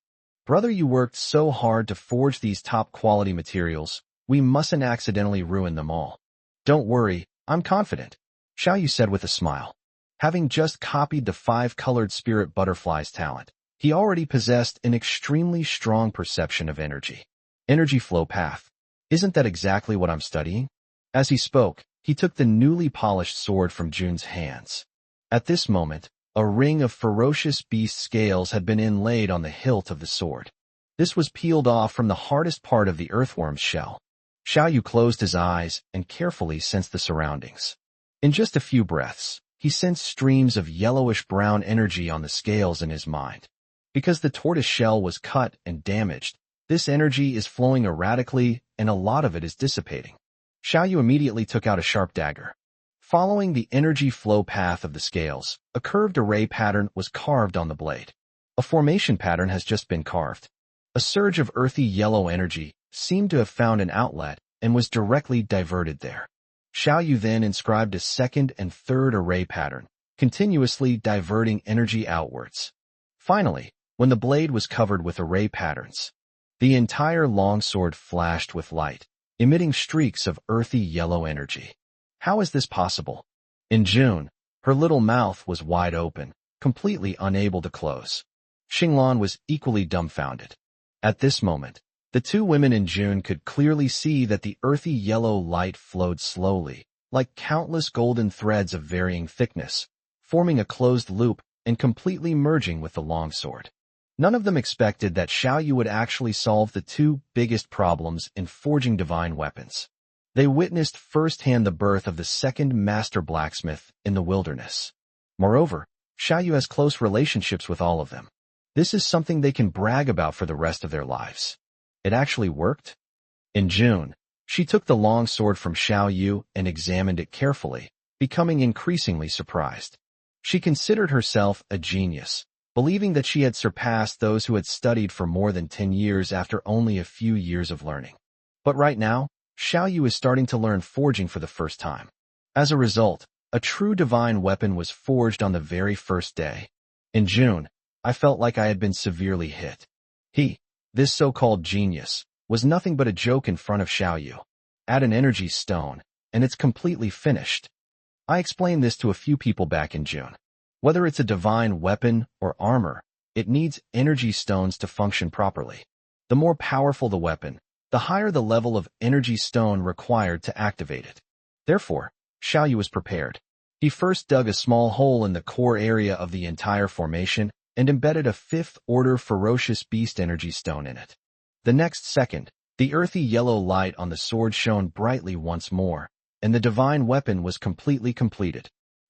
Brother, you worked so hard to forge these top-quality materials, we mustn't accidentally ruin them all. Don't worry, I'm confident, Xiao Yu said with a smile. Having just copied the 5-colored spirit butterfly's talent, he already possessed an extremely strong perception of energy. Energy flow path. Isn't that exactly what I'm studying? As he spoke, he took the newly polished sword from June's hands. At this moment, a ring of ferocious beast scales had been inlaid on the hilt of the sword. This was peeled off from the hardest part of the earthworm's shell. Xiao Yu closed his eyes and carefully sensed the surroundings. In just a few breaths, he sensed streams of yellowish-brown energy on the scales in his mind. Because the tortoise shell was cut and damaged, this energy is flowing erratically and a lot of it is dissipating. Xiao Yu immediately took out a sharp dagger. Following the energy flow path of the scales, a curved array pattern was carved on the blade. A formation pattern has just been carved. A surge of earthy yellow energy seemed to have found an outlet and was directly diverted there. Xiao Yu then inscribed a second and third array pattern, continuously diverting energy outwards. Finally, when the blade was covered with array patterns, the entire longsword flashed with light, emitting streaks of earthy yellow energy. How is this possible? In June, her little mouth was wide open, completely unable to close. Xinglan was equally dumbfounded. At this moment, the two women in June could clearly see that the earthy yellow light flowed slowly, like countless golden threads of varying thickness, forming a closed loop and completely merging with the longsword. None of them expected that Xiao Yu would actually solve the two biggest problems in forging divine weapons. They witnessed firsthand the birth of the second master blacksmith in the wilderness. Moreover, Xiao Yu has close relationships with all of them. This is something they can brag about for the rest of their lives. It actually worked. In June, she took the long sword from Xiao Yu and examined it carefully, becoming increasingly surprised. She considered herself a genius, believing that she had surpassed those who had studied for more than 10 years after only a few years of learning. But right now, Xiao Yu is starting to learn forging for the first time. As a result, a true divine weapon was forged on the very first day. In June, I felt like I had been severely hit. This so-called genius, was nothing but a joke in front of Xiao Yu. Add an energy stone, and it's completely finished. I explained this to a few people back in June. Whether it's a divine weapon or armor, it needs energy stones to function properly. The more powerful the weapon, the higher the level of energy stone required to activate it. Therefore, Xiao Yu was prepared. He first dug a small hole in the core area of the entire formation and embedded a 5th-order ferocious beast energy stone in it. The next second, the earthy yellow light on the sword shone brightly once more, and the divine weapon was completely completed.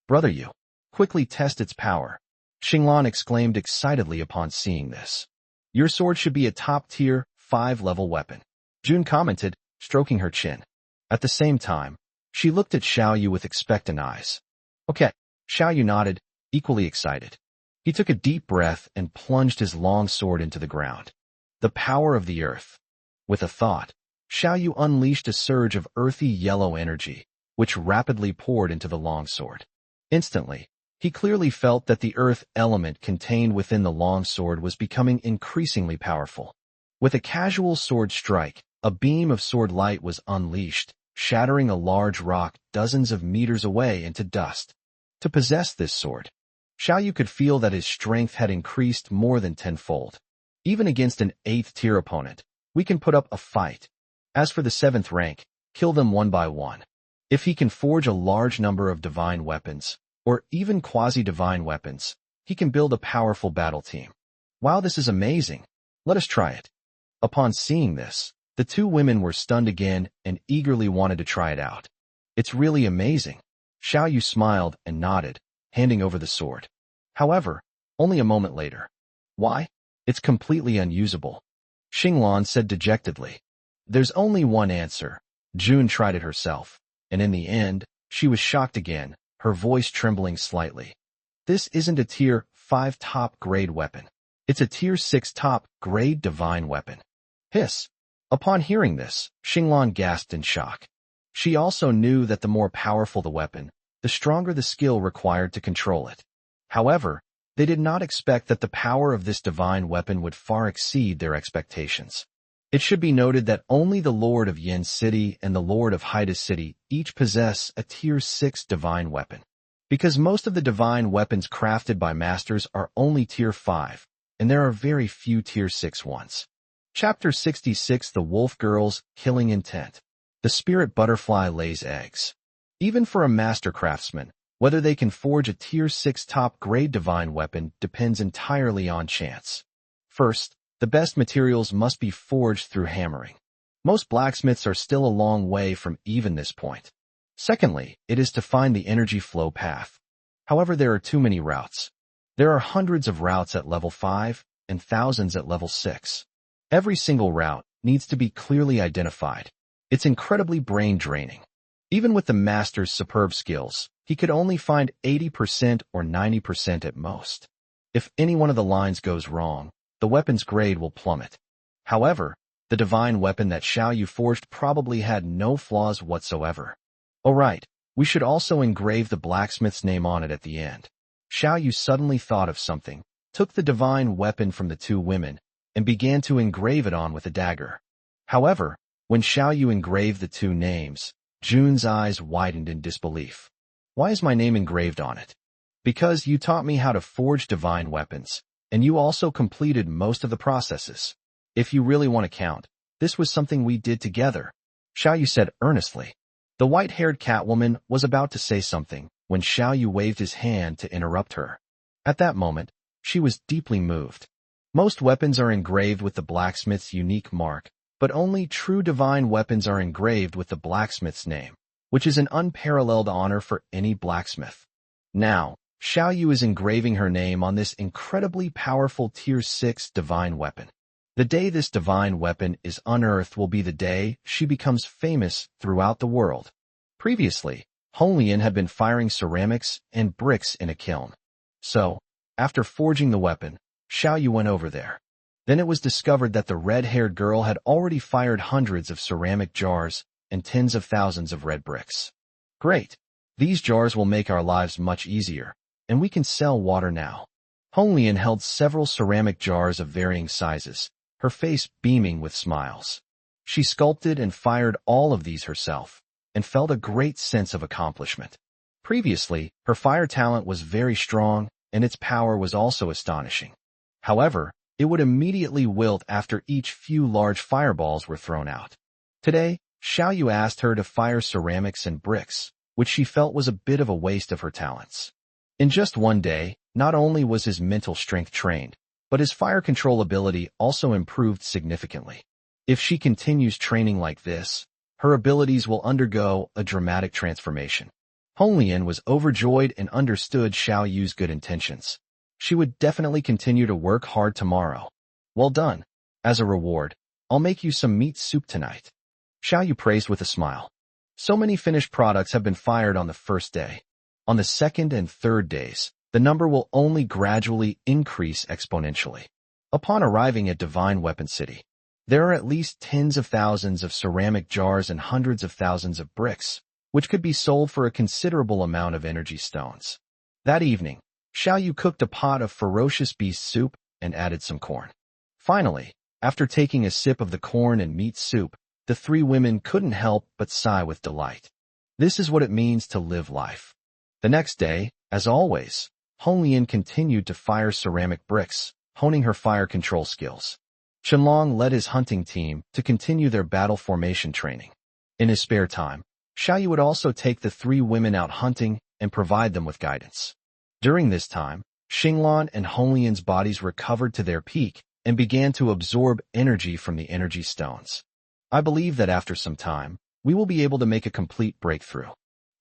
Brother Yu, quickly test its power, Xinglan exclaimed excitedly upon seeing this. Your sword should be a top-tier, 5-level weapon, June commented, stroking her chin. At the same time, she looked at Xiao Yu with expectant eyes. Okay, Xiao Yu nodded, equally excited. He took a deep breath and plunged his long sword into the ground. The power of the earth. With a thought, Xiao Yu unleashed a surge of earthy yellow energy, which rapidly poured into the longsword. Instantly, he clearly felt that the earth element contained within the longsword was becoming increasingly powerful. With a casual sword strike, a beam of sword light was unleashed, shattering a large rock dozens of meters away into dust. To possess this sword, Xiao Yu could feel that his strength had increased more than tenfold. Even against an 8th-tier opponent, we can put up a fight. As for the 7th rank, kill them one by one. If he can forge a large number of divine weapons, or even quasi-divine weapons, he can build a powerful battle team. Wow, this is amazing. Let us try it. Upon seeing this, the two women were stunned again and eagerly wanted to try it out. It's really amazing. Xiao Yu smiled and nodded, handing over the sword. However, only a moment later. Why? It's completely unusable. Xinglan said dejectedly. There's only one answer. June tried it herself, and in the end, she was shocked again, her voice trembling slightly. This isn't a Tier 5 top-grade weapon. It's a Tier 6 top-grade divine weapon. Hiss. Upon hearing this, Xinglan gasped in shock. She also knew that the more powerful the weapon, the stronger the skill required to control it. However, they did not expect that the power of this divine weapon would far exceed their expectations. It should be noted that only the Lord of Yin City and the Lord of Haida City each possess a Tier 6 divine weapon. Because most of the divine weapons crafted by masters are only Tier 5, and there are very few Tier 6 ones. Chapter 66 The Wolf Girl's Killing Intent. The spirit butterfly lays eggs. Even for a master craftsman, whether they can forge a Tier 6 top-grade divine weapon depends entirely on chance. First, the best materials must be forged through hammering. Most blacksmiths are still a long way from even this point. Secondly, it is to find the energy flow path. However, there are too many routes. There are hundreds of routes at level 5 and thousands at level 6. Every single route needs to be clearly identified. It's incredibly brain-draining. Even with the master's superb skills, he could only find 80% or 90% at most. If any one of the lines goes wrong, the weapon's grade will plummet. However, the divine weapon that Xiao Yu forged probably had no flaws whatsoever. Alright, we should also engrave the blacksmith's name on it at the end. Xiao Yu suddenly thought of something, took the divine weapon from the two women, and began to engrave it on with a dagger. However, when Xiao Yu engraved the two names, June's eyes widened in disbelief. Why is my name engraved on it? Because you taught me how to forge divine weapons, and you also completed most of the processes. If you really want to count, this was something we did together, Xiao Yu said earnestly. The white-haired Catwoman was about to say something when Xiao Yu waved his hand to interrupt her. At that moment, she was deeply moved. Most weapons are engraved with the blacksmith's unique mark, but only true divine weapons are engraved with the blacksmith's name, which is an unparalleled honor for any blacksmith. Now, Xiao Yu is engraving her name on this incredibly powerful Tier 6 divine weapon. The day this divine weapon is unearthed will be the day she becomes famous throughout the world. Previously, Honglian had been firing ceramics and bricks in a kiln. So, after forging the weapon, Xiao Yu went over there. Then it was discovered that the red-haired girl had already fired hundreds of ceramic jars and tens of thousands of red bricks. Great! These jars will make our lives much easier, and we can sell water now. Honglian held several ceramic jars of varying sizes, her face beaming with smiles. She sculpted and fired all of these herself, and felt a great sense of accomplishment. Previously, her fire talent was very strong, and its power was also astonishing. However, it would immediately wilt after each few large fireballs were thrown out. Today, Xiao Yu asked her to fire ceramics and bricks, which she felt was a bit of a waste of her talents. In just one day, not only was his mental strength trained, but his fire control ability also improved significantly. If she continues training like this, her abilities will undergo a dramatic transformation. Honglian was overjoyed and understood Xiao Yu's good intentions. She would definitely continue to work hard tomorrow. Well done. As a reward, I'll make you some meat soup tonight. Xiao Yu praised with a smile. So many finished products have been fired on the first day. On the second and third days, the number will only gradually increase exponentially. Upon arriving at Divine Weapon City, there are at least tens of thousands of ceramic jars and hundreds of thousands of bricks, which could be sold for a considerable amount of energy stones. That evening, Xiao Yu cooked a pot of ferocious beast soup and added some corn. Finally, after taking a sip of the corn and meat soup, the three women couldn't help but sigh with delight. This is what it means to live life. The next day, as always, Honglian continued to fire ceramic bricks, honing her fire control skills. Qianlong led his hunting team to continue their battle formation training. In his spare time, Xiao Yu would also take the three women out hunting and provide them with guidance. During this time, Xinglan and Honglian's bodies recovered to their peak and began to absorb energy from the energy stones. I believe that after some time, we will be able to make a complete breakthrough.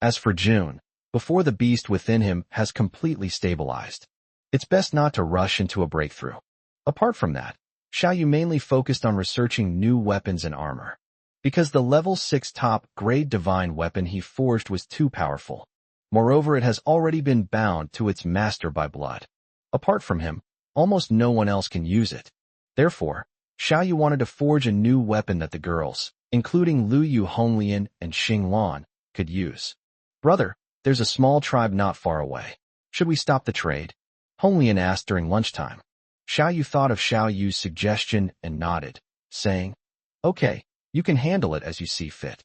As for June, before the beast within him has completely stabilized, it's best not to rush into a breakthrough. Apart from that, Xiao Yu mainly focused on researching new weapons and armor. Because the level 6 top-grade divine weapon he forged was too powerful. Moreover, it has already been bound to its master by blood. Apart from him, almost no one else can use it. Therefore, Xiao Yu wanted to forge a new weapon that the girls, including Lu Yu Honglian and Xing Lan, could use. Brother, there's a small tribe not far away. Should we stop the trade? Honglian asked during lunchtime. Xiao Yu thought of Xiao Yu's suggestion and nodded, saying, Okay, you can handle it as you see fit.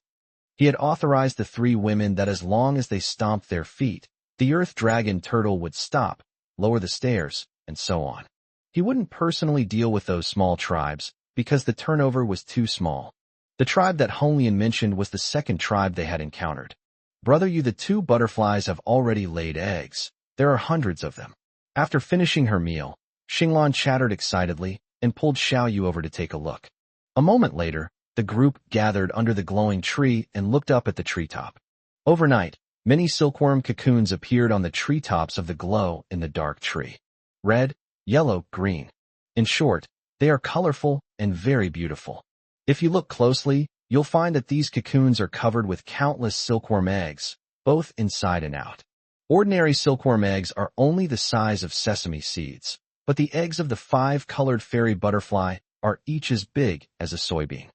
He had authorized the 3 women that as long as they stomped their feet, the earth dragon turtle would stop, lower the stairs, and so on. He wouldn't personally deal with those small tribes because the turnover was too small. The tribe that Honglian mentioned was the second tribe they had encountered. Brother Yu, the 2 butterflies have already laid eggs. There are hundreds of them. After finishing her meal, Xinglan chattered excitedly and pulled Xiao Yu over to take a look. A moment later, the group gathered under the glowing tree and looked up at the treetop. Overnight, many silkworm cocoons appeared on the treetops of the glow in the dark tree. Red, yellow, green. In short, they are colorful and very beautiful. If you look closely, you'll find that these cocoons are covered with countless silkworm eggs, both inside and out. Ordinary silkworm eggs are only the size of sesame seeds, but the eggs of the 5-colored fairy butterfly are each as big as a soybean.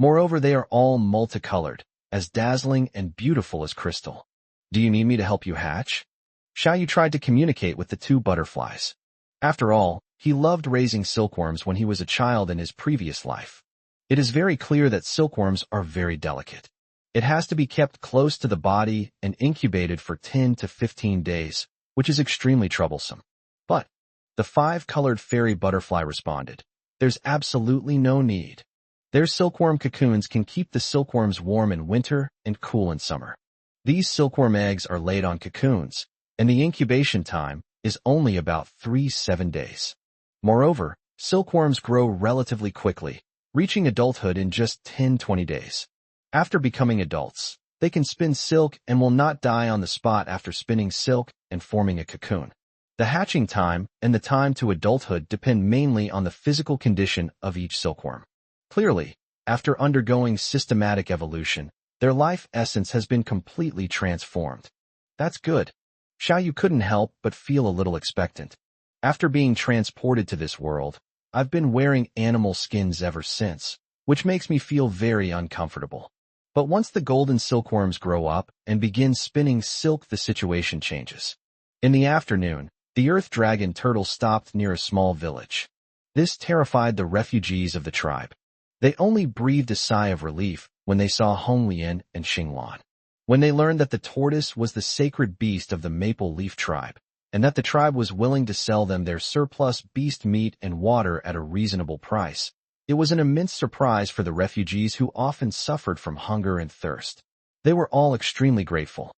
Moreover, they are all multicolored, as dazzling and beautiful as crystal. Do you need me to help you hatch? Xiao Yu tried to communicate with the 2 butterflies. After all, he loved raising silkworms when he was a child in his previous life. It is very clear that silkworms are very delicate. It has to be kept close to the body and incubated for 10 to 15 days, which is extremely troublesome. But the 5-colored fairy butterfly responded, There's absolutely no need. Their silkworm cocoons can keep the silkworms warm in winter and cool in summer. These silkworm eggs are laid on cocoons, and the incubation time is only about 3-7 days. Moreover, silkworms grow relatively quickly, reaching adulthood in just 10-20 days. After becoming adults, they can spin silk and will not die on the spot after spinning silk and forming a cocoon. The hatching time and the time to adulthood depend mainly on the physical condition of each silkworm. Clearly, after undergoing systematic evolution, their life essence has been completely transformed. That's good. Xiao Yu couldn't help but feel a little expectant. After being transported to this world, I've been wearing animal skins ever since, which makes me feel very uncomfortable. But once the golden silkworms grow up and begin spinning silk, the situation changes. In the afternoon, the earth dragon turtle stopped near a small village. This terrified the refugees of the tribe. They only breathed a sigh of relief when they saw Honglian and Xinglan. When they learned that the tortoise was the sacred beast of the maple leaf tribe, and that the tribe was willing to sell them their surplus beast meat and water at a reasonable price, it was an immense surprise for the refugees who often suffered from hunger and thirst. They were all extremely grateful.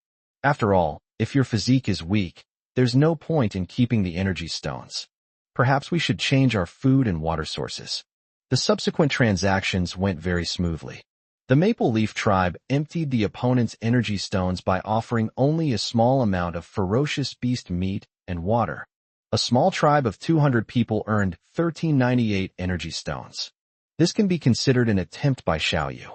After all, if your physique is weak, there's no point in keeping the energy stones. Perhaps we should change our food and water sources. The subsequent transactions went very smoothly. The Maple Leaf tribe emptied the opponent's energy stones by offering only a small amount of ferocious beast meat and water. A small tribe of 200 people earned 1398 energy stones. This can be considered an attempt by Xiao Yu.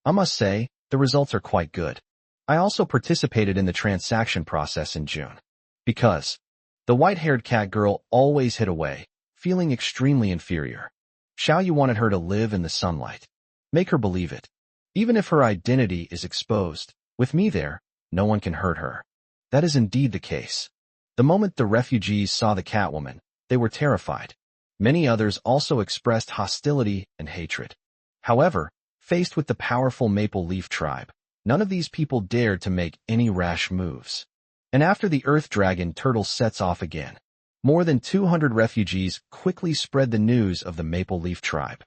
I must say, the results are quite good. I also participated in the transaction process in June. Because the white-haired cat girl always hid away, feeling extremely inferior. Xiao Yu wanted her to live in the sunlight. Make her believe it. Even if her identity is exposed, with me there, no one can hurt her. That is indeed the case. The moment the refugees saw the Catwoman, they were terrified. Many others also expressed hostility and hatred. However, faced with the powerful Maple Leaf tribe, none of these people dared to make any rash moves. And after the Earth Dragon turtle sets off again, more than 200 refugees quickly spread the news of the Maple Leaf tribe.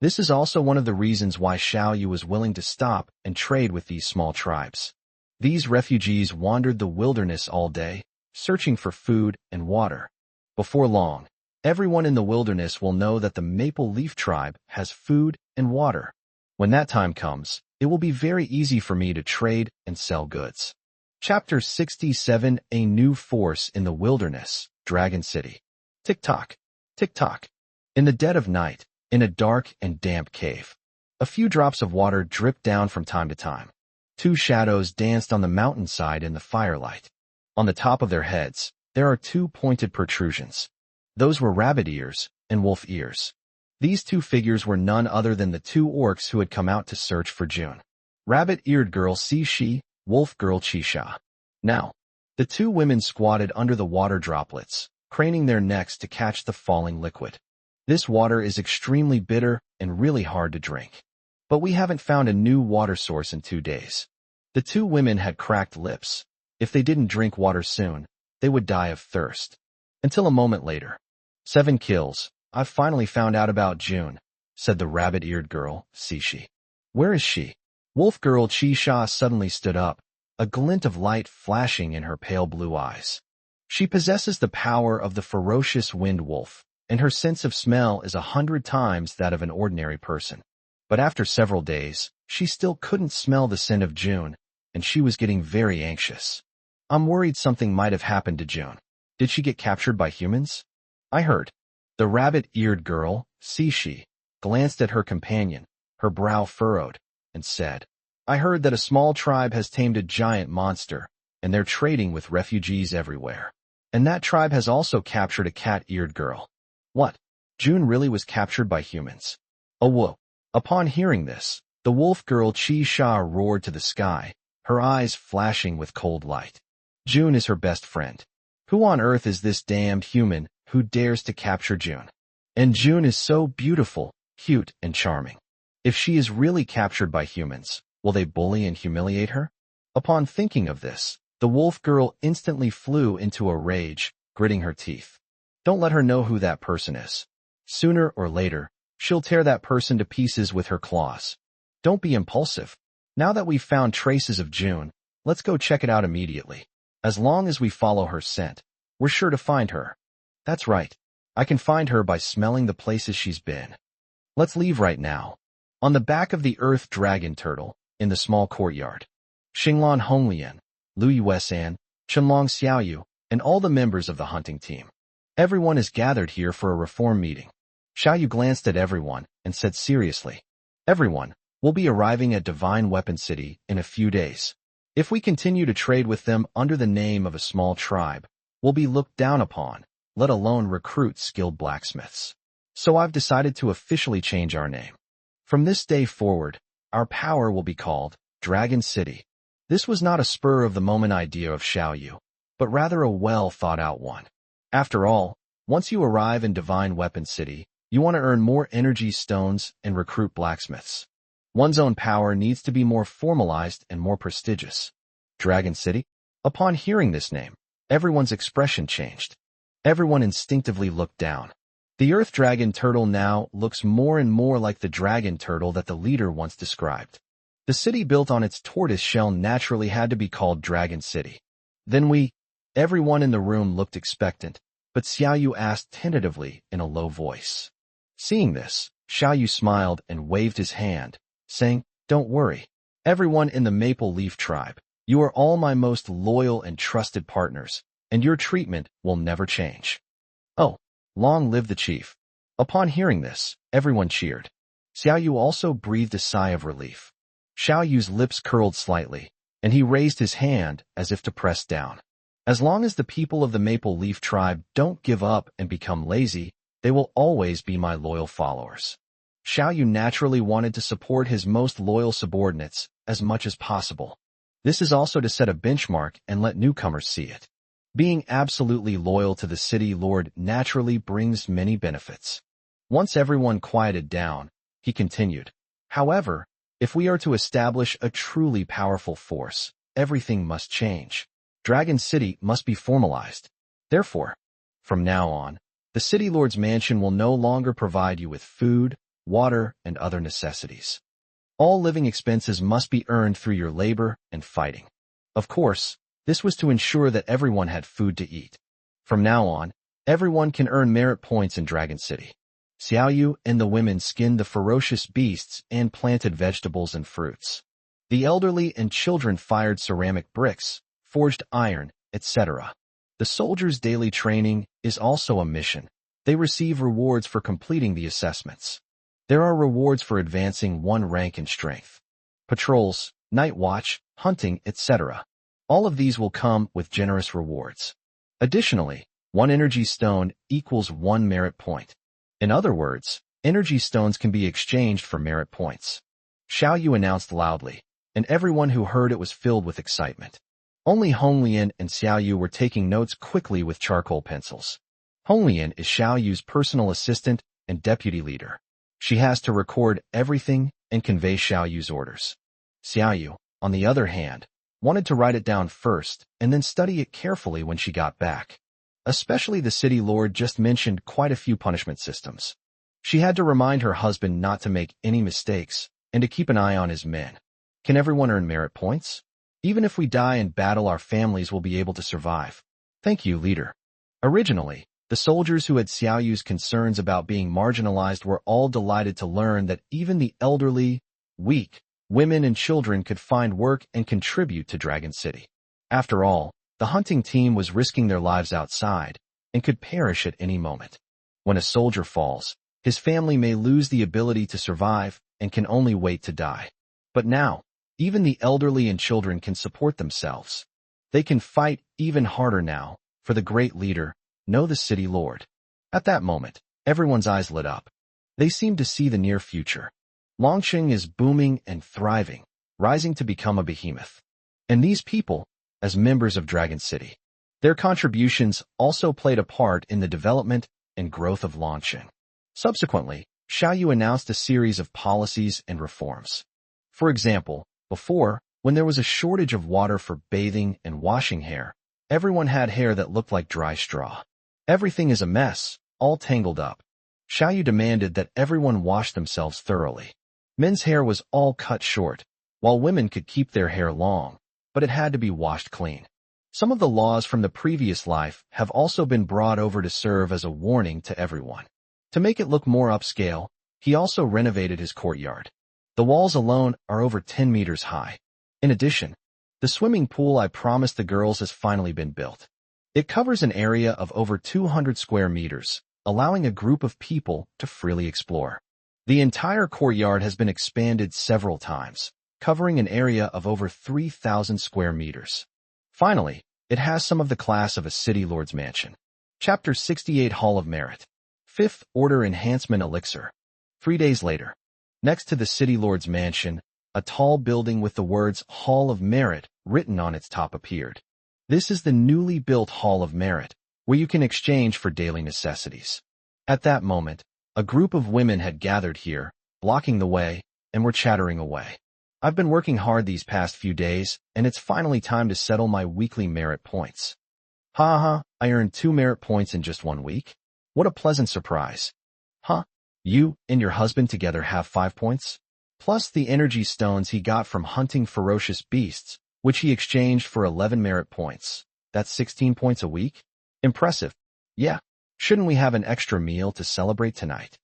This is also one of the reasons why Xiao Yu was willing to stop and trade with these small tribes. These refugees wandered the wilderness all day, searching for food and water. Before long, everyone in the wilderness will know that the Maple Leaf tribe has food and water. When that time comes, it will be very easy for me to trade and sell goods. Chapter 67: A New Force in the Wilderness, Dragon City. Tick-tock, tick-tock. In the dead of night, in a dark and damp cave. A few drops of water dripped down from time to time. Two shadows danced on the mountainside in the firelight. On the top of their heads, there are two pointed protrusions. Those were rabbit ears and wolf ears. These two figures were none other than the two orcs who had come out to search for June. Rabbit-eared girl Shi, wolf girl Qisha. Now, the two women squatted under the water droplets, craning their necks to catch the falling liquid. This water is extremely bitter and really hard to drink. But we haven't found a new water source in 2 days. The two women had cracked lips. If they didn't drink water soon, they would die of thirst. Until a moment later. 7 kills. I've finally found out about June, said the rabbit-eared girl, Shi. Where is she? Wolf girl Qisha suddenly stood up, a glint of light flashing in her pale blue eyes. She possesses the power of the ferocious wind wolf, and her sense of smell is 100 times that of an ordinary person. But after several days, she still couldn't smell the scent of June, and she was getting very anxious. I'm worried something might have happened to June. Did she get captured by humans? I heard. The rabbit-eared girl, Shi, glanced at her companion, her brow furrowed, and said, I heard that a small tribe has tamed a giant monster, and they're trading with refugees everywhere. And that tribe has also captured a cat-eared girl. What? June really was captured by humans? Oh whoa. Upon hearing this, the wolf girl Qisha roared to the sky, her eyes flashing with cold light. June is her best friend. Who on earth is this damned human who dares to capture June? And June is so beautiful, cute, and charming. If she is really captured by humans, will they bully and humiliate her? Upon thinking of this, the wolf girl instantly flew into a rage, gritting her teeth. Don't let her know who that person is. Sooner or later, she'll tear that person to pieces with her claws. Don't be impulsive. Now that we've found traces of June, let's go check it out immediately. As long as we follow her scent, we're sure to find her. That's right. I can find her by smelling the places she's been. Let's leave right now. On the back of the earth dragon turtle, in the small courtyard, Xinglan Honglian, Lu Yuesan, Chenlong Xiao Yu, and all the members of the hunting team. Everyone is gathered here for a reform meeting. Xiao Yu glanced at everyone and said seriously, Everyone, we'll be arriving at Divine Weapon City in a few days. If we continue to trade with them under the name of a small tribe, we'll be looked down upon, let alone recruit skilled blacksmiths. So I've decided to officially change our name. From this day forward, our power will be called Dragon City. This was not a spur-of-the-moment idea of Xiao Yu, but rather a well-thought-out one. After all, once you arrive in Divine Weapon City, you want to earn more energy stones and recruit blacksmiths. One's own power needs to be more formalized and more prestigious. Dragon City? Upon hearing this name, everyone's expression changed. Everyone instinctively looked down. The Earth Dragon Turtle now looks more and more like the dragon turtle that the leader once described. The city built on its tortoise shell naturally had to be called Dragon City. Then everyone in the room looked expectant, but Xiao Yu asked tentatively in a low voice. Seeing this, Xiao Yu smiled and waved his hand, saying, Don't worry. Everyone in the Maple Leaf Tribe, you are all my most loyal and trusted partners, and your treatment will never change. Oh, long live the chief. Upon hearing this, everyone cheered. Xiao Yu also breathed a sigh of relief. Xiao Yu's lips curled slightly, and he raised his hand as if to press down. As long as the people of the Maple Leaf Tribe don't give up and become lazy, they will always be my loyal followers. Xiao Yu naturally wanted to support his most loyal subordinates as much as possible. This is also to set a benchmark and let newcomers see it. Being absolutely loyal to the city lord naturally brings many benefits. Once everyone quieted down, he continued. However, if we are to establish a truly powerful force, everything must change. Dragon City must be formalized. Therefore, from now on, the city lord's mansion will no longer provide you with food, water, and other necessities. All living expenses must be earned through your labor and fighting. Of course, this was to ensure that everyone had food to eat. From now on, everyone can earn merit points in Dragon City. Xiao Yu and the women skinned the ferocious beasts and planted vegetables and fruits. The elderly and children fired ceramic bricks, forged iron, etc. The soldiers' daily training is also a mission. They receive rewards for completing the assessments. There are rewards for advancing one rank in strength. Patrols, night watch, hunting, etc. All of these will come with generous rewards. Additionally, one energy stone equals 1 merit point. In other words, energy stones can be exchanged for merit points. Xiao Yu announced loudly, and everyone who heard it was filled with excitement. Only Honglian and Xiao Yu were taking notes quickly with charcoal pencils. Honglian is Xiao Yu's personal assistant and deputy leader. She has to record everything and convey Xiao Yu's orders. Xiao Yu, on the other hand, wanted to write it down first and then study it carefully when she got back. Especially the city lord just mentioned quite a few punishment systems. She had to remind her husband not to make any mistakes and to keep an eye on his men. Can everyone earn merit points? Even if we die in battle, our families will be able to survive. Thank you, leader. Originally, the soldiers who had Xiao Yu's concerns about being marginalized were all delighted to learn that even the elderly, weak, women and children could find work and contribute to Dragon City. After all, the hunting team was risking their lives outside and could perish at any moment. When a soldier falls, his family may lose the ability to survive and can only wait to die. But now, even the elderly and children can support themselves. They can fight even harder now for the great leader, know the city lord. At that moment, everyone's eyes lit up. They seemed to see the near future. Longqing is booming and thriving, rising to become a behemoth. And these people, as members of Dragon City, their contributions also played a part in the development and growth of Longqing. Subsequently, Xiao Yu announced a series of policies and reforms. For example, before, when there was a shortage of water for bathing and washing hair, everyone had hair that looked like dry straw. Everything is a mess, all tangled up. Xiao Yu demanded that everyone wash themselves thoroughly. Men's hair was all cut short, while women could keep their hair long, but it had to be washed clean. Some of the laws from the previous life have also been brought over to serve as a warning to everyone. To make it look more upscale, he also renovated his courtyard. The walls alone are over 10 meters high. In addition, the swimming pool I promised the girls has finally been built. It covers an area of over 200 square meters, allowing a group of people to freely explore. The entire courtyard has been expanded several times, covering an area of over 3,000 square meters. Finally, it has some of the class of a city lord's mansion. Chapter 68 Hall of Merit. 5th Order Enhancement Elixir. 3 days later, next to the city lord's mansion, a tall building with the words Hall of Merit written on its top appeared. This is the newly built Hall of Merit, where you can exchange for daily necessities. At that moment, a group of women had gathered here, blocking the way, and were chattering away. I've been working hard these past few days, and it's finally time to settle my weekly merit points. Ha ha, I earned 2 merit points in just 1 week. What a pleasant surprise. Huh? You and your husband together have 5 points? Plus the energy stones he got from hunting ferocious beasts, which he exchanged for 11 merit points. That's 16 points a week? Impressive. Yeah. Shouldn't we have an extra meal to celebrate tonight?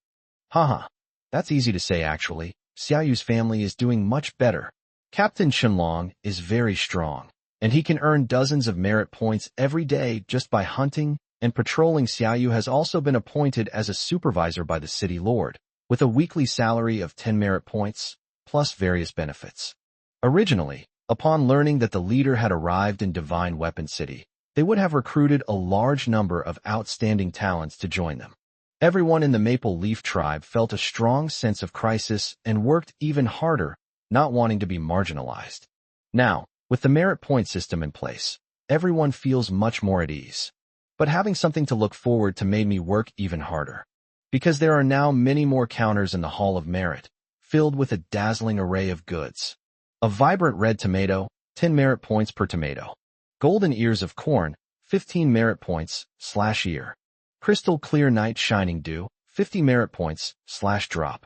Haha. That's easy to say actually. Xiao Yu's family is doing much better. Captain Shenlong is very strong, and he can earn dozens of merit points every day just by hunting and patrolling. Xiao Yu has also been appointed as a supervisor by the city lord, with a weekly salary of 10 merit points, plus various benefits. Originally, upon learning that the leader had arrived in Divine Weapon City, they would have recruited a large number of outstanding talents to join them. Everyone in the Maple Leaf tribe felt a strong sense of crisis and worked even harder, not wanting to be marginalized. Now, with the merit point system in place, everyone feels much more at ease. But having something to look forward to made me work even harder. Because there are now many more counters in the Hall of Merit, filled with a dazzling array of goods. A vibrant red tomato, 10 merit points per tomato. Golden ears of corn, 15 merit points, /ear. Crystal clear night shining dew, 50 merit points, /drop.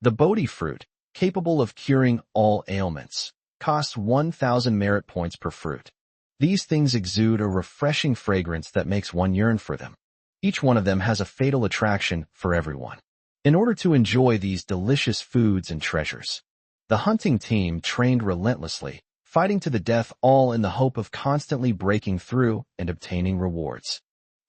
The Bodhi fruit, capable of curing all ailments, costs 1,000 merit points per fruit. These things exude a refreshing fragrance that makes one yearn for them. Each one of them has a fatal attraction for everyone. In order to enjoy these delicious foods and treasures, the hunting team trained relentlessly, fighting to the death, all in the hope of constantly breaking through and obtaining rewards.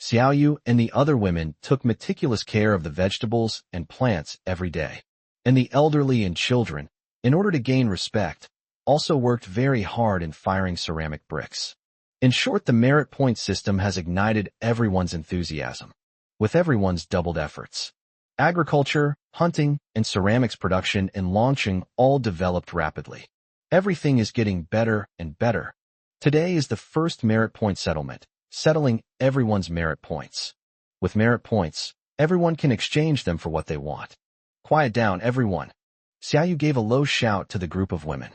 Xiao Yu and the other women took meticulous care of the vegetables and plants every day. and the elderly and children, in order to gain respect, also worked very hard in firing ceramic bricks. In short, the merit point system has ignited everyone's enthusiasm, with everyone's doubled efforts. Agriculture, hunting, and ceramics production and launching all developed rapidly. Everything is getting better and better. Today is the first merit point settlement, settling everyone's merit points. With merit points, everyone can exchange them for what they want. Quiet down, everyone. Xiao Yu gave a low shout to the group of women.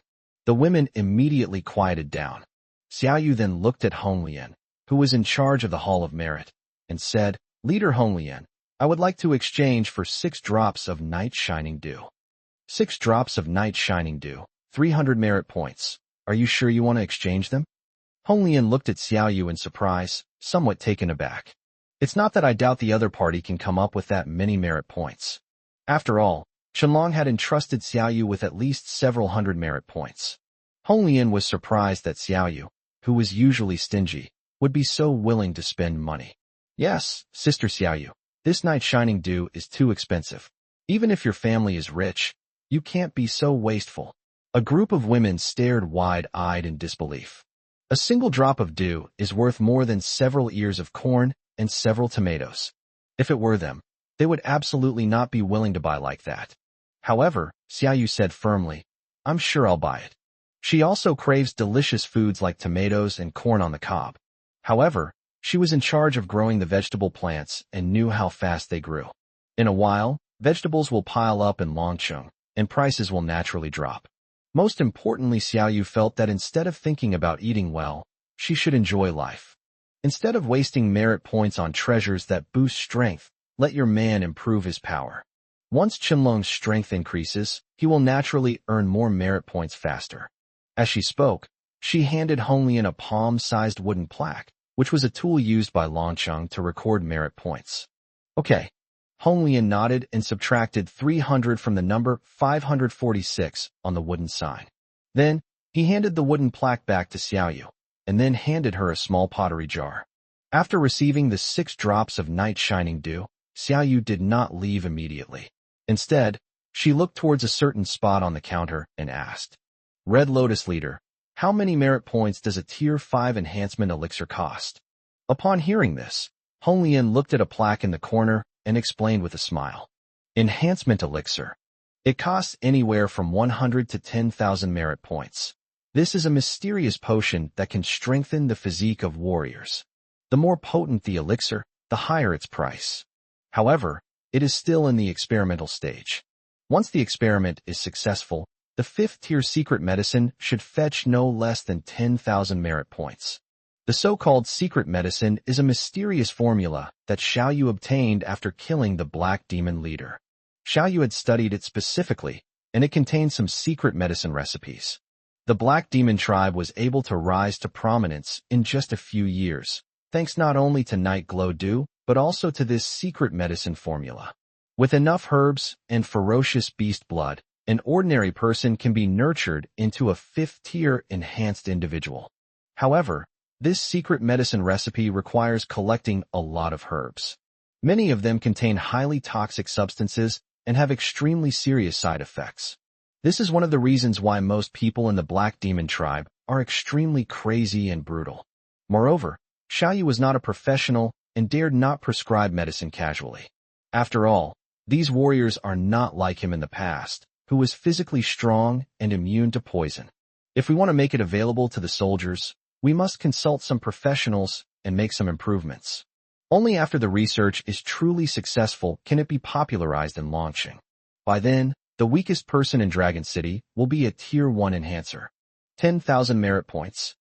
The women immediately quieted down. Xiao Yu then looked at Honglian, who was in charge of the Hall of Merit, and said, "Leader Honglian, I would like to exchange for 6 drops of Night Shining Dew." 6 drops of Night Shining Dew, 300 merit points. Are you sure you want to exchange them? Honglian looked at Xiao Yu in surprise, somewhat taken aback. It's not that I doubt the other party can come up with that many merit points. After all, Qianlong had entrusted Xiao Yu with at least several hundred merit points. Honglian was surprised that Xiao Yu, who was usually stingy, would be so willing to spend money. Yes, Sister Xiao Yu, this Night Shining Dew is too expensive. Even if your family is rich, you can't be so wasteful. A group of women stared wide-eyed in disbelief. A single drop of dew is worth more than several ears of corn and several tomatoes. If it were them, they would absolutely not be willing to buy like that. However, Xiao Yu said firmly, "I'm sure I'll buy it." She also craves delicious foods like tomatoes and corn on the cob. However, she was in charge of growing the vegetable plants and knew how fast they grew. In a while, vegetables will pile up in Longcheng, and prices will naturally drop. Most importantly, Xiao Yu felt that instead of thinking about eating well, she should enjoy life. Instead of wasting merit points on treasures that boost strength, let your man improve his power. Once Qianlong's strength increases, he will naturally earn more merit points faster. As she spoke, she handed Honglian a palm-sized wooden plaque, which was a tool used by Longcheng to record merit points. Okay. Honglian nodded and subtracted 300 from the number 546 on the wooden sign. Then, he handed the wooden plaque back to Xiao Yu, and then handed her a small pottery jar. After receiving the 6 drops of Night Shining Dew, Xiao Yu did not leave immediately. Instead, she looked towards a certain spot on the counter and asked, "Red Lotus Leader, how many merit points does a Tier 5 enhancement elixir cost?" Upon hearing this, Honglian looked at a plaque in the corner and explained with a smile. Enhancement elixir. It costs anywhere from 100 to 10,000 merit points. This is a mysterious potion that can strengthen the physique of warriors. The more potent the elixir, the higher its price. However, it is still in the experimental stage. Once the experiment is successful, the 5th-tier secret medicine should fetch no less than 10,000 merit points. The so-called secret medicine is a mysterious formula that Xiao Yu obtained after killing the Black Demon leader. Xiao Yu had studied it specifically, and it contained some secret medicine recipes. The Black Demon tribe was able to rise to prominence in just a few years, thanks not only to Night Glow Dew, but also to this secret medicine formula. With enough herbs and ferocious beast blood, an ordinary person can be nurtured into a 5th-tier enhanced individual. However, this secret medicine recipe requires collecting a lot of herbs. Many of them contain highly toxic substances and have extremely serious side effects. This is one of the reasons why most people in the Black Demon tribe are extremely crazy and brutal. Moreover, Xiao Yu was not a professional and dared not prescribe medicine casually. After all, these warriors are not like him in the past, who was physically strong and immune to poison. If we want to make it available to the soldiers, we must consult some professionals and make some improvements. Only after the research is truly successful can it be popularized and launching. By then, the weakest person in Dragon City will be a Tier 1 enhancer. 10,000 merit points.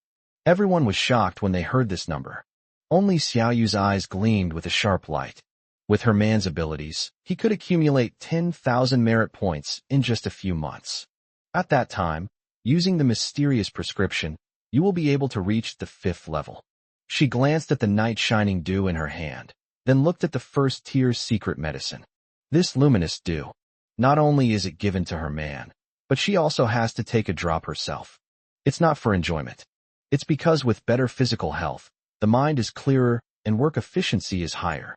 Everyone was shocked when they heard this number. Only Xiao Yu's eyes gleamed with a sharp light. With her man's abilities, he could accumulate 10,000 merit points in just a few months. At that time, using the mysterious prescription, you will be able to reach the 5th level. She glanced at the Night Shining Dew in her hand, then looked at the 1st-tier secret medicine. This luminous dew. Not only is it given to her man, but she also has to take a drop herself. It's not for enjoyment. It's because with better physical health, the mind is clearer and work efficiency is higher.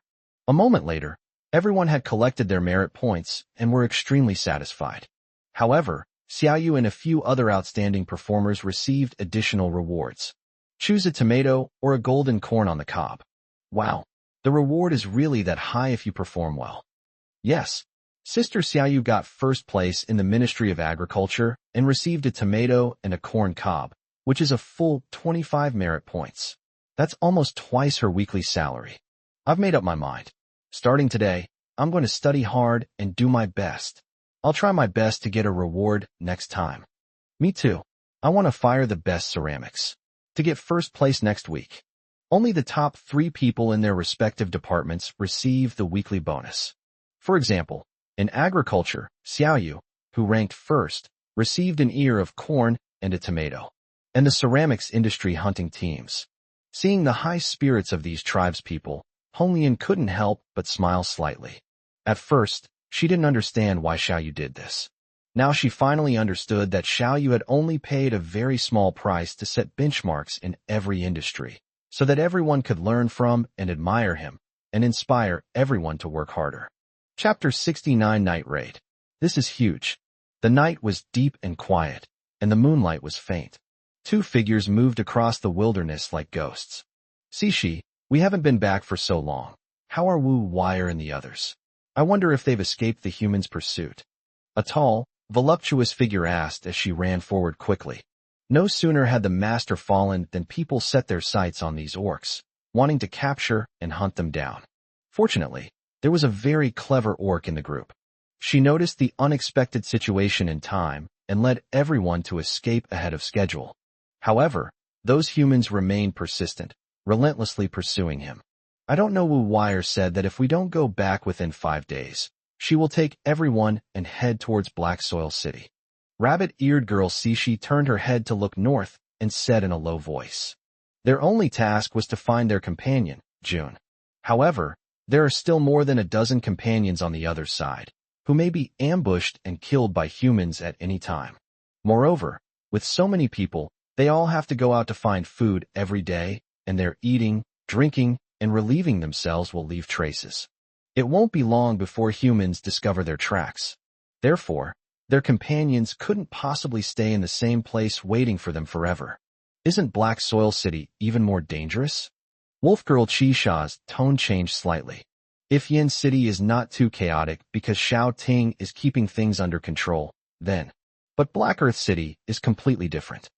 A moment later, Everyone had collected their merit points and were extremely satisfied. However, Xiao Yu and a few other outstanding performers received additional rewards. Choose a tomato or a golden corn on the cob. Wow, the reward is really that high if you perform well. Yes, Sister Xiao Yu got first place in the Ministry of Agriculture and received a tomato and a corn cob, which is a full 25 merit points. That's almost twice her weekly salary. I've made up my mind. Starting today, I'm going to study hard and do my best. I'll try my best to get a reward next time. Me too. I want to fire the best ceramics. To get first place next week. Only the top 3 people in their respective departments receive the weekly bonus. For example, in agriculture, Xiao Yu, who ranked first, received an ear of corn and a tomato. And the ceramics industry hunting teams. Seeing the high spirits of these tribespeople, Honglian couldn't help but smile slightly. At first, she didn't understand why Xiao Yu did this. Now she finally understood that Xiao Yu had only paid a very small price to set benchmarks in every industry, so that everyone could learn from and admire him, and inspire everyone to work harder. Chapter 69 Night Raid. This is huge. The night was deep and quiet, and the moonlight was faint. 2 figures moved across the wilderness like ghosts. Sishi, we haven't been back for so long. How are Wu Wire and the others? I wonder if they've escaped the humans' pursuit. A tall, voluptuous figure asked as she ran forward quickly. No sooner had the master fallen than people set their sights on these orcs, wanting to capture and hunt them down. Fortunately, there was a very clever orc in the group. She noticed the unexpected situation in time and led everyone to escape ahead of schedule. However, those humans remained persistent, relentlessly pursuing him. I don't know. Wu Wire said that if we don't go back within 5 days, she will take everyone and head towards Black Soil City. Rabbit-eared girl Sishi turned her head to look north and said in a low voice. Their only task was to find their companion, June. However, there are still more than a dozen companions on the other side, who may be ambushed and killed by humans at any time. Moreover, with so many people, they all have to go out to find food every day, and their eating, drinking, and relieving themselves will leave traces. It won't be long before humans discover their tracks. Therefore, their companions couldn't possibly stay in the same place waiting for them forever. Isn't Black Soil City even more dangerous? Wolf Girl Chisha's tone changed slightly. If Yin City is not too chaotic because Xiao Ting is keeping things under control, then. But Black Earth City is completely different.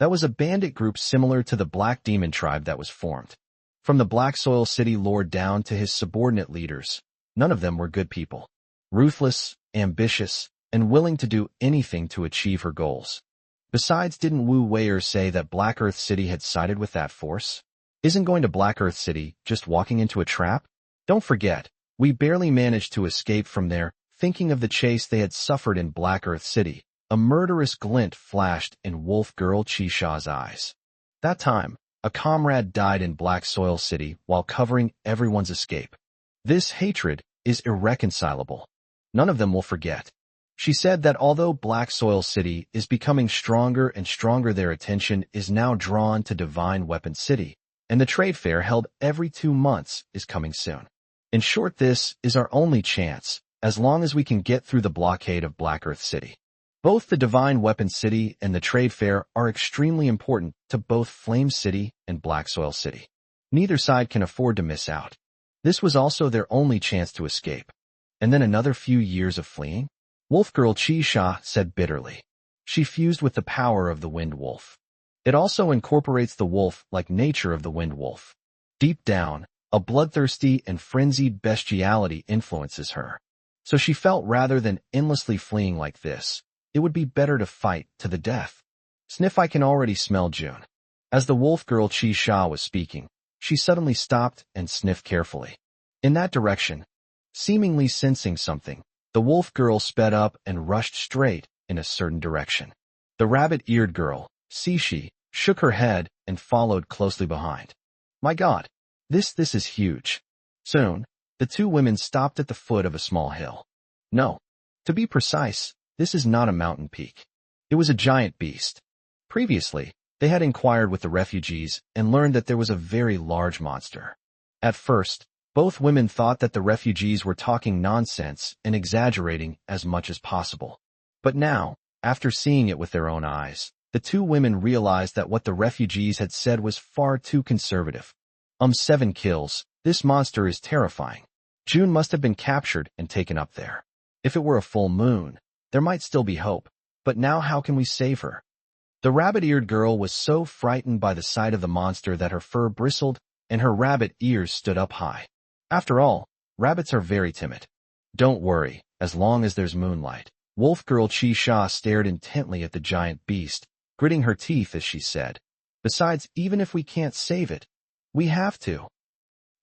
That was a bandit group similar to the Black Demon tribe that was formed. From the Black Soil City Lord down to his subordinate leaders, none of them were good people. Ruthless, ambitious, and willing to do anything to achieve her goals. Besides, didn't Wu Weier say that Black Earth City had sided with that force? Isn't going to Black Earth City just walking into a trap? Don't forget, we barely managed to escape from there. Thinking of the chase they had suffered in Black Earth City, a murderous glint flashed in Wolf Girl Chisha's eyes. That time, a comrade died in Black Soil City while covering everyone's escape. This hatred is irreconcilable. None of them will forget. She said that although Black Soil City is becoming stronger and stronger, their attention is now drawn to Divine Weapon City, and the trade fair held every 2 months is coming soon. In short, this is our only chance, as long as we can get through the blockade of Black Earth City. Both the Divine Weapon City and the trade fair are extremely important to both Flame City and Black Soil City. Neither side can afford to miss out. This was also their only chance to escape. And then another few years of fleeing? Wolf Girl Chisha said bitterly. She fused with the power of the Wind Wolf. It also incorporates the wolf-like nature of the Wind Wolf. Deep down, a bloodthirsty and frenzied bestiality influences her. So she felt rather than endlessly fleeing like this, it would be better to fight to the death. Sniff, I can already smell June. As the Wolf Girl Chisha was speaking, she suddenly stopped and sniffed carefully. In that direction, seemingly sensing something, the Wolf Girl sped up and rushed straight in a certain direction. The rabbit-eared girl, Sishi, shook her head and followed closely behind. My God, this is huge. Soon, the 2 women stopped at the foot of a small hill. No, to be precise, this is not a mountain peak. It was a giant beast. Previously, they had inquired with the refugees and learned that there was a very large monster. At first, Both women thought that the refugees were talking nonsense and exaggerating as much as possible. But now, after seeing it with their own eyes, the two women realized that what the refugees had said was far too conservative. 7 kills, this monster is terrifying. June must have been captured and taken up there. If it were a full moon, there might still be hope, but now how can we save her? The rabbit-eared girl was so frightened by the sight of the monster that her fur bristled and her rabbit ears stood up high. After all, rabbits are very timid. Don't worry, as long as there's moonlight. Wolf girl Chi Sha stared intently at the giant beast, gritting her teeth as she said, "Besides, even if we can't save it, we have to.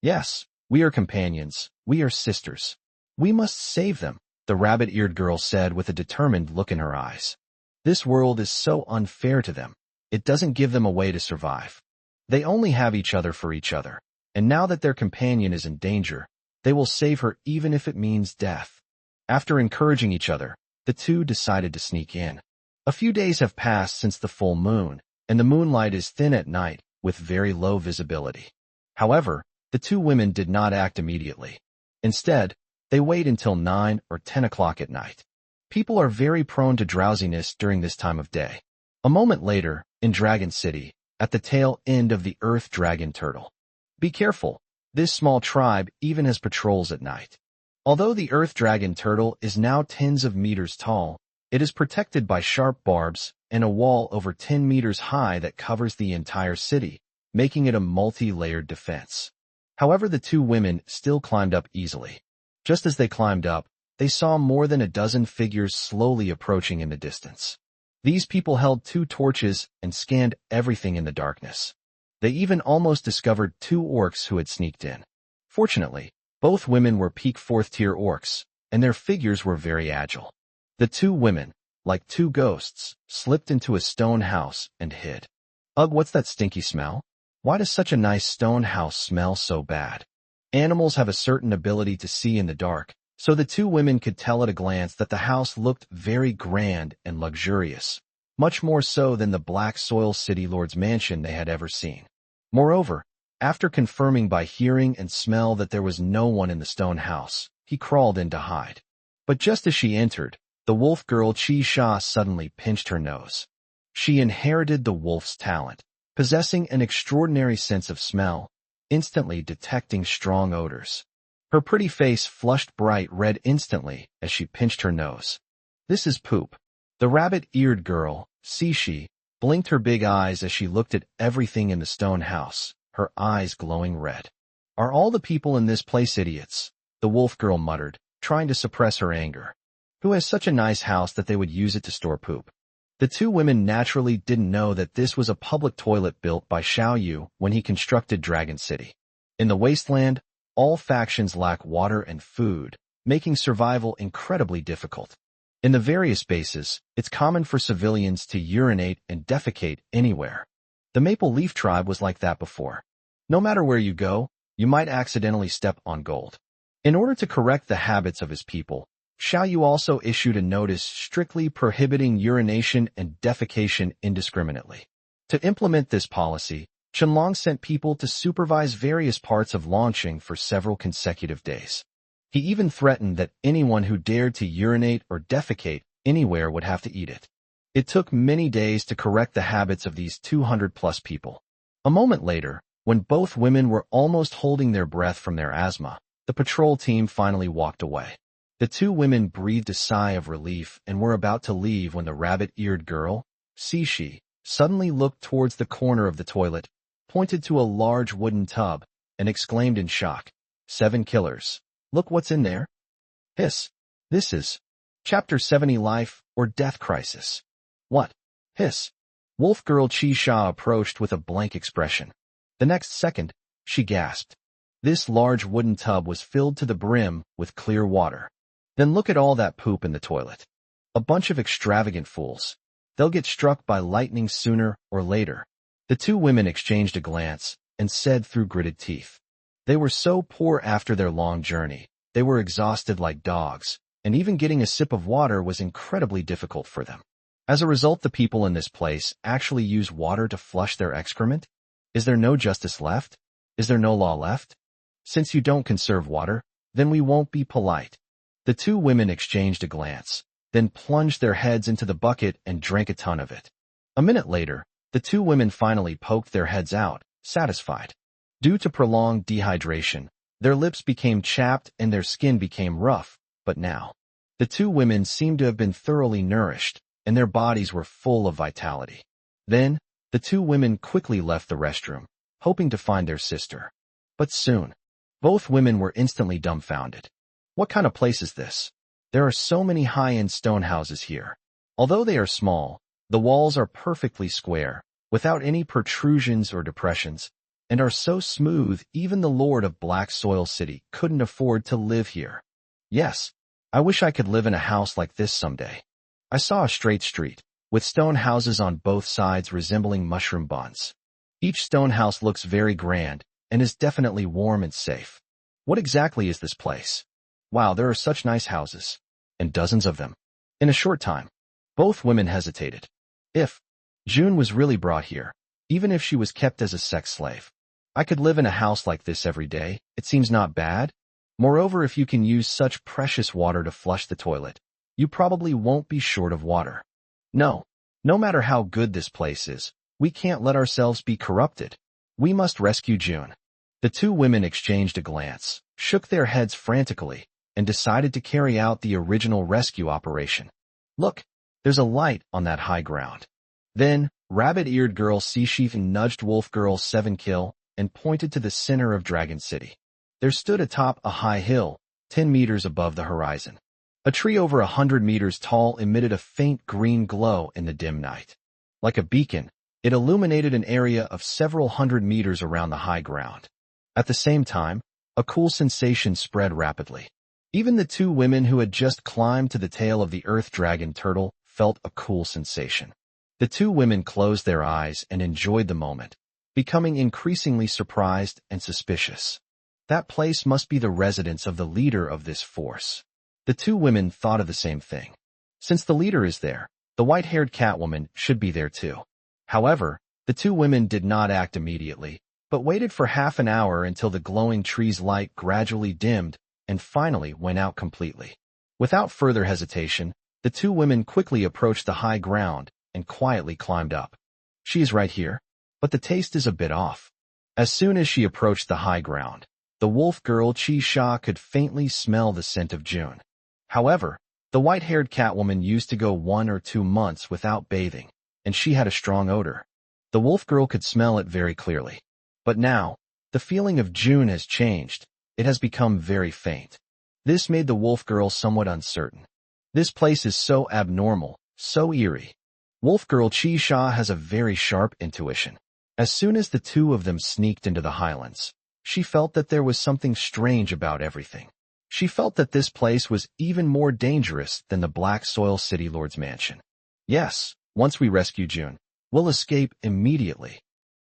Yes, we are companions, we are sisters. We must save them," the rabbit-eared girl said with a determined look in her eyes. This world is so unfair to them. It doesn't give them a way to survive. They only have each other for each other, and now that their companion is in danger, they will save her even if it means death. After encouraging each other, the two decided to sneak in. A few days have passed since the full moon, and the moonlight is thin at night with very low visibility. However, the two women did not act immediately. Instead, they wait until 9 or 10 o'clock at night. People are very prone to drowsiness during this time of day. A moment later, in Dragon City, at the tail end of the Earth Dragon Turtle. Be careful, this small tribe even has patrols at night. Although the Earth Dragon Turtle is now tens of meters tall, it is protected by sharp barbs and a wall over 10 meters high that covers the entire city, making it a multi-layered defense. However, the two women still climbed up easily. Just as they climbed up, they saw more than a dozen figures slowly approaching in the distance. These people held 2 torches and scanned everything in the darkness. They even almost discovered 2 orcs who had sneaked in. Fortunately, both women were peak 4th-tier orcs, and their figures were very agile. The two women, like 2 ghosts, slipped into a stone house and hid. Ugh, what's that stinky smell? Why does such a nice stone house smell so bad? Animals have a certain ability to see in the dark, so the two women could tell at a glance that the house looked very grand and luxurious, much more so than the black soil city lord's mansion they had ever seen. Moreover, after confirming by hearing and smell that there was no one in the stone house, he crawled in to hide. But just as she entered, the wolf girl Chi Sha suddenly pinched her nose. She inherited the wolf's talent, possessing an extraordinary sense of smell, instantly detecting strong odors. Her pretty face flushed bright red instantly as she pinched her nose. "This is poop." The rabbit-eared girl, Sishi, blinked her big eyes as she looked at everything in the stone house, her eyes glowing red. "Are all the people in this place idiots?" the wolf girl muttered, trying to suppress her anger. "Who has such a nice house that they would use it to store poop?" The two women naturally didn't know that this was a public toilet built by Xiao Yu when he constructed Dragon City. In the Wasteland, all factions lack water and food, making survival incredibly difficult. In the various bases, it's common for civilians to urinate and defecate anywhere. The Maple Leaf tribe was like that before. No matter where you go, you might accidentally step on gold. In order to correct the habits of his people, Xiao Yu also issued a notice strictly prohibiting urination and defecation indiscriminately. To implement this policy, Qianlong sent people to supervise various parts of launching for several consecutive days. He even threatened that anyone who dared to urinate or defecate anywhere would have to eat it. It took many days to correct the habits of these 200-plus people. A moment later, when both women were almost holding their breath from their asthma, the patrol team finally walked away. The two women breathed a sigh of relief and were about to leave when the rabbit-eared girl, Sishi, suddenly looked towards the corner of the toilet, pointed to a large wooden tub, and exclaimed in shock, "7 killers. Look what's in there." Hiss. This is Chapter 70 Life or Death Crisis. What? Hiss. Wolf girl Chi Sha approached with a blank expression. The next second, she gasped. This large wooden tub was filled to the brim with clear water. Then look at all that poop in the toilet. A bunch of extravagant fools. They'll get struck by lightning sooner or later. The two women exchanged a glance and said through gritted teeth. They were so poor after their long journey. They were exhausted like dogs, and even getting a sip of water was incredibly difficult for them. As a result, the people in this place actually use water to flush their excrement? Is there no justice left? Is there no law left? Since you don't conserve water, then we won't be polite. The two women exchanged a glance, then plunged their heads into the bucket and drank a ton of it. A minute later, the two women finally poked their heads out, satisfied. Due to prolonged dehydration, their lips became chapped and their skin became rough, but now, the two women seemed to have been thoroughly nourished, and their bodies were full of vitality. Then, the two women quickly left the restroom, hoping to find their sister. But soon, both women were instantly dumbfounded. What kind of place is this? There are so many high-end stone houses here. Although they are small, the walls are perfectly square, without any protrusions or depressions, and are so smooth even the Lord of Black Soil City couldn't afford to live here. Yes, I wish I could live in a house like this someday. I saw a straight street, with stone houses on both sides resembling mushroom buns. Each stone house looks very grand, and is definitely warm and safe. What exactly is this place? Wow, there are such nice houses. And dozens of them. In a short time, both women hesitated. If June was really brought here, even if she was kept as a sex slave, I could live in a house like this every day. It seems not bad. Moreover, if you can use such precious water to flush the toilet, you probably won't be short of water. No matter how good this place is, we can't let ourselves be corrupted. We must rescue June. The two women exchanged a glance, shook their heads frantically, and decided to carry out the original rescue operation. Look, there's a light on that high ground. Then, rabbit-eared girl Cixi nudged wolf girl 7 and pointed to the center of Dragon City. There stood atop a high hill, 10 meters above the horizon. A tree over 100 meters tall emitted a faint green glow in the dim night. Like a beacon, it illuminated an area of several hundred meters around the high ground. At the same time, a cool sensation spread rapidly. Even the two women who had just climbed to the tail of the earth dragon turtle felt a cool sensation. The two women closed their eyes and enjoyed the moment, becoming increasingly surprised and suspicious. That place must be the residence of the leader of this force. The two women thought of the same thing. Since the leader is there, the white-haired Catwoman should be there too. However, the two women did not act immediately, but waited for half an hour until the glowing tree's light gradually dimmed and finally went out completely. Without further hesitation, the two women quickly approached the high ground and quietly climbed up. She is right here, but the taste is a bit off. As soon as she approached the high ground, the wolf girl Chi-Sha could faintly smell the scent of June. However, the white-haired Catwoman used to go 1 or 2 months without bathing, and she had a strong odor. The wolf girl could smell it very clearly. But now, the feeling of June has changed. It has become very faint. This made the wolf girl somewhat uncertain. This place is so abnormal, so eerie. Wolf girl Chi-Sha has a very sharp intuition. As soon as the two of them sneaked into the highlands, she felt that there was something strange about everything. She felt that this place was even more dangerous than the Black Soil City Lord's mansion. Yes, once we rescue June, we'll escape immediately.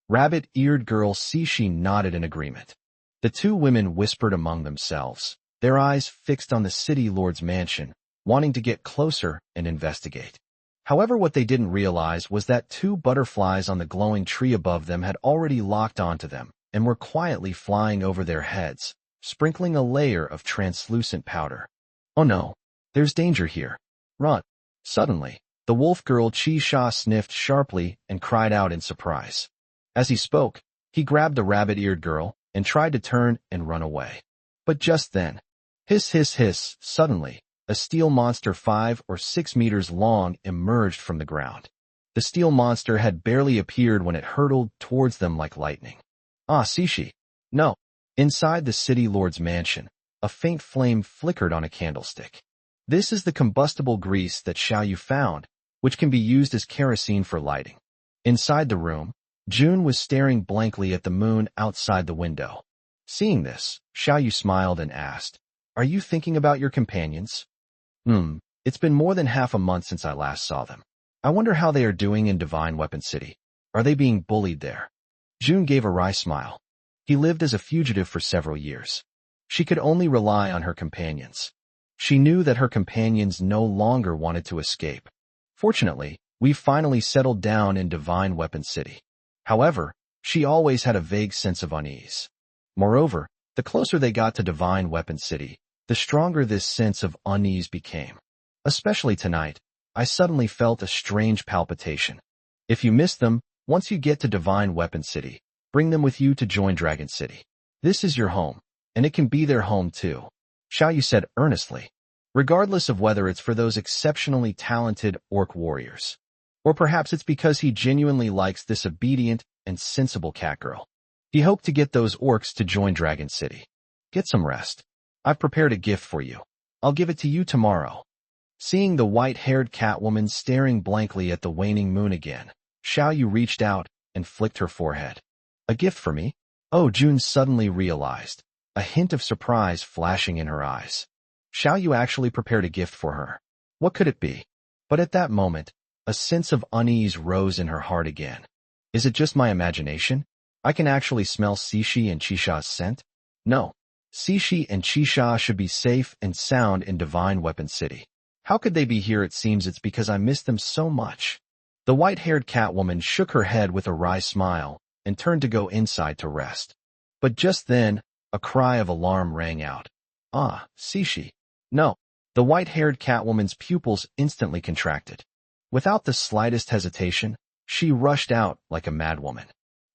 Rabbit-eared girl Cixi nodded in agreement. The two women whispered among themselves, their eyes fixed on the city lord's mansion, wanting to get closer and investigate. However, what they didn't realize was that 2 butterflies on the glowing tree above them had already locked onto them and were quietly flying over their heads, sprinkling a layer of translucent powder. Oh no, there's danger here. Run. Suddenly, the wolf girl Chi-Sha sniffed sharply and cried out in surprise. As he spoke, he grabbed the rabbit-eared girl and tried to turn and run away. But just then, hiss hiss hiss, suddenly, a steel monster 5 or 6 meters long emerged from the ground. The steel monster had barely appeared when it hurtled towards them like lightning. Ah, Cixi. No. Inside the city lord's mansion, a faint flame flickered on a candlestick. This is the combustible grease that Xiao Yu found, which can be used as kerosene for lighting. Inside the room, June was staring blankly at the moon outside the window. Seeing this, Xiao Yu smiled and asked, "Are you thinking about your companions?" It's been more than half a month since I last saw them. I wonder how they are doing in Divine Weapon City. Are they being bullied there? June gave a wry smile. He lived as a fugitive for several years. She could only rely on her companions. She knew that her companions no longer wanted to escape. Fortunately, we finally settled down in Divine Weapon City. However, she always had a vague sense of unease. Moreover, The closer they got to Divine Weapon City, the stronger this sense of unease became. Especially tonight, I suddenly felt a strange palpitation. If you miss them, once you get to Divine Weapon City, bring them with you to join Dragon City. This is your home, and it can be their home too, Xiao Yu said earnestly, regardless of whether it's for those exceptionally talented orc warriors. Or perhaps it's because he genuinely likes this obedient and sensible cat girl. He hoped to get those orcs to join Dragon City. Get some rest. I've prepared a gift for you. I'll give it to you tomorrow. Seeing the white-haired Catwoman staring blankly at the waning moon again, Xiao Yu reached out and flicked her forehead. A gift for me? Oh, June suddenly realized, a hint of surprise flashing in her eyes. Xiao Yu actually prepared a gift for her. What could it be? But at that moment, a sense of unease rose in her heart again. Is it just my imagination? I can actually smell Cixi and Qixa's scent? No. Cixi and Qixia should be safe and sound in Divine Weapon City. How could they be here? It seems it's because I miss them so much. The white-haired Catwoman shook her head with a wry smile and turned to go inside to rest. But just then, a cry of alarm rang out. Ah, Cixi. No. The white-haired Catwoman's pupils instantly contracted. Without the slightest hesitation, she rushed out like a madwoman.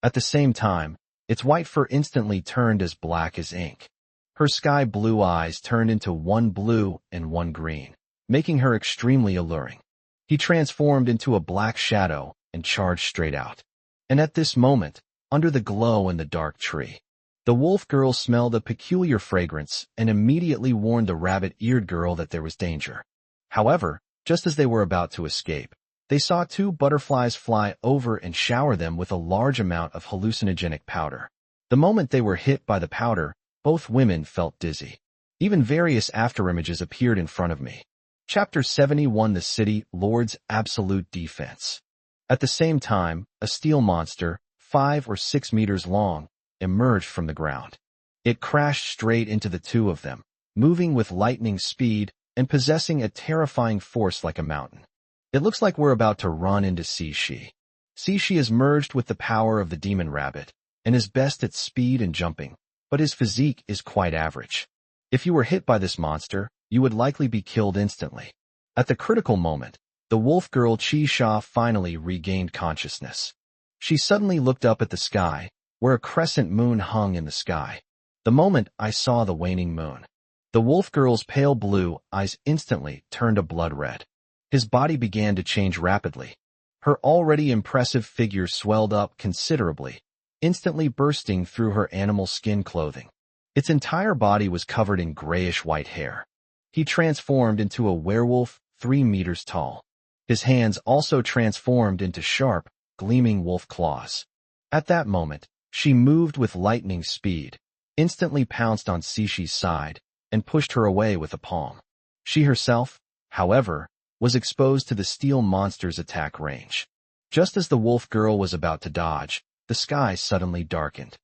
At the same time, its white fur instantly turned as black as ink. Her sky-blue eyes turned into one blue and one green, making her extremely alluring. He transformed into a black shadow and charged straight out. And at this moment, under the glow in the dark tree, the wolf girl smelled a peculiar fragrance and immediately warned the rabbit-eared girl that there was danger. However, just as they were about to escape, they saw two butterflies fly over and shower them with a large amount of hallucinogenic powder. The moment they were hit by the powder, both women felt dizzy. Even various afterimages appeared in front of me. Chapter 71 The City Lord's Absolute Defense. At the same time, a steel monster, 5 or 6 meters long, emerged from the ground. It crashed straight into the two of them, moving with lightning speed and possessing a terrifying force like a mountain. It looks like we're about to run into Cixi. Cixi is merged with the power of the demon rabbit and is best at speed and jumping, but his physique is quite average. If you were hit by this monster, you would likely be killed instantly. At the critical moment, the wolf girl Qixia finally regained consciousness. She suddenly looked up at the sky, where a crescent moon hung in the sky. The moment I saw the waning moon, the wolf girl's pale blue eyes instantly turned a blood red. His body began to change rapidly. Her already impressive figure swelled up considerably, instantly bursting through her animal skin clothing. Its entire body was covered in grayish-white hair. He transformed into a werewolf 3 meters tall. His hands also transformed into sharp, gleaming wolf claws. At that moment, she moved with lightning speed, instantly pounced on Cixi's side, and pushed her away with a palm. She herself, however, was exposed to the steel monster's attack range. Just as the wolf girl was about to dodge, the sky suddenly darkened.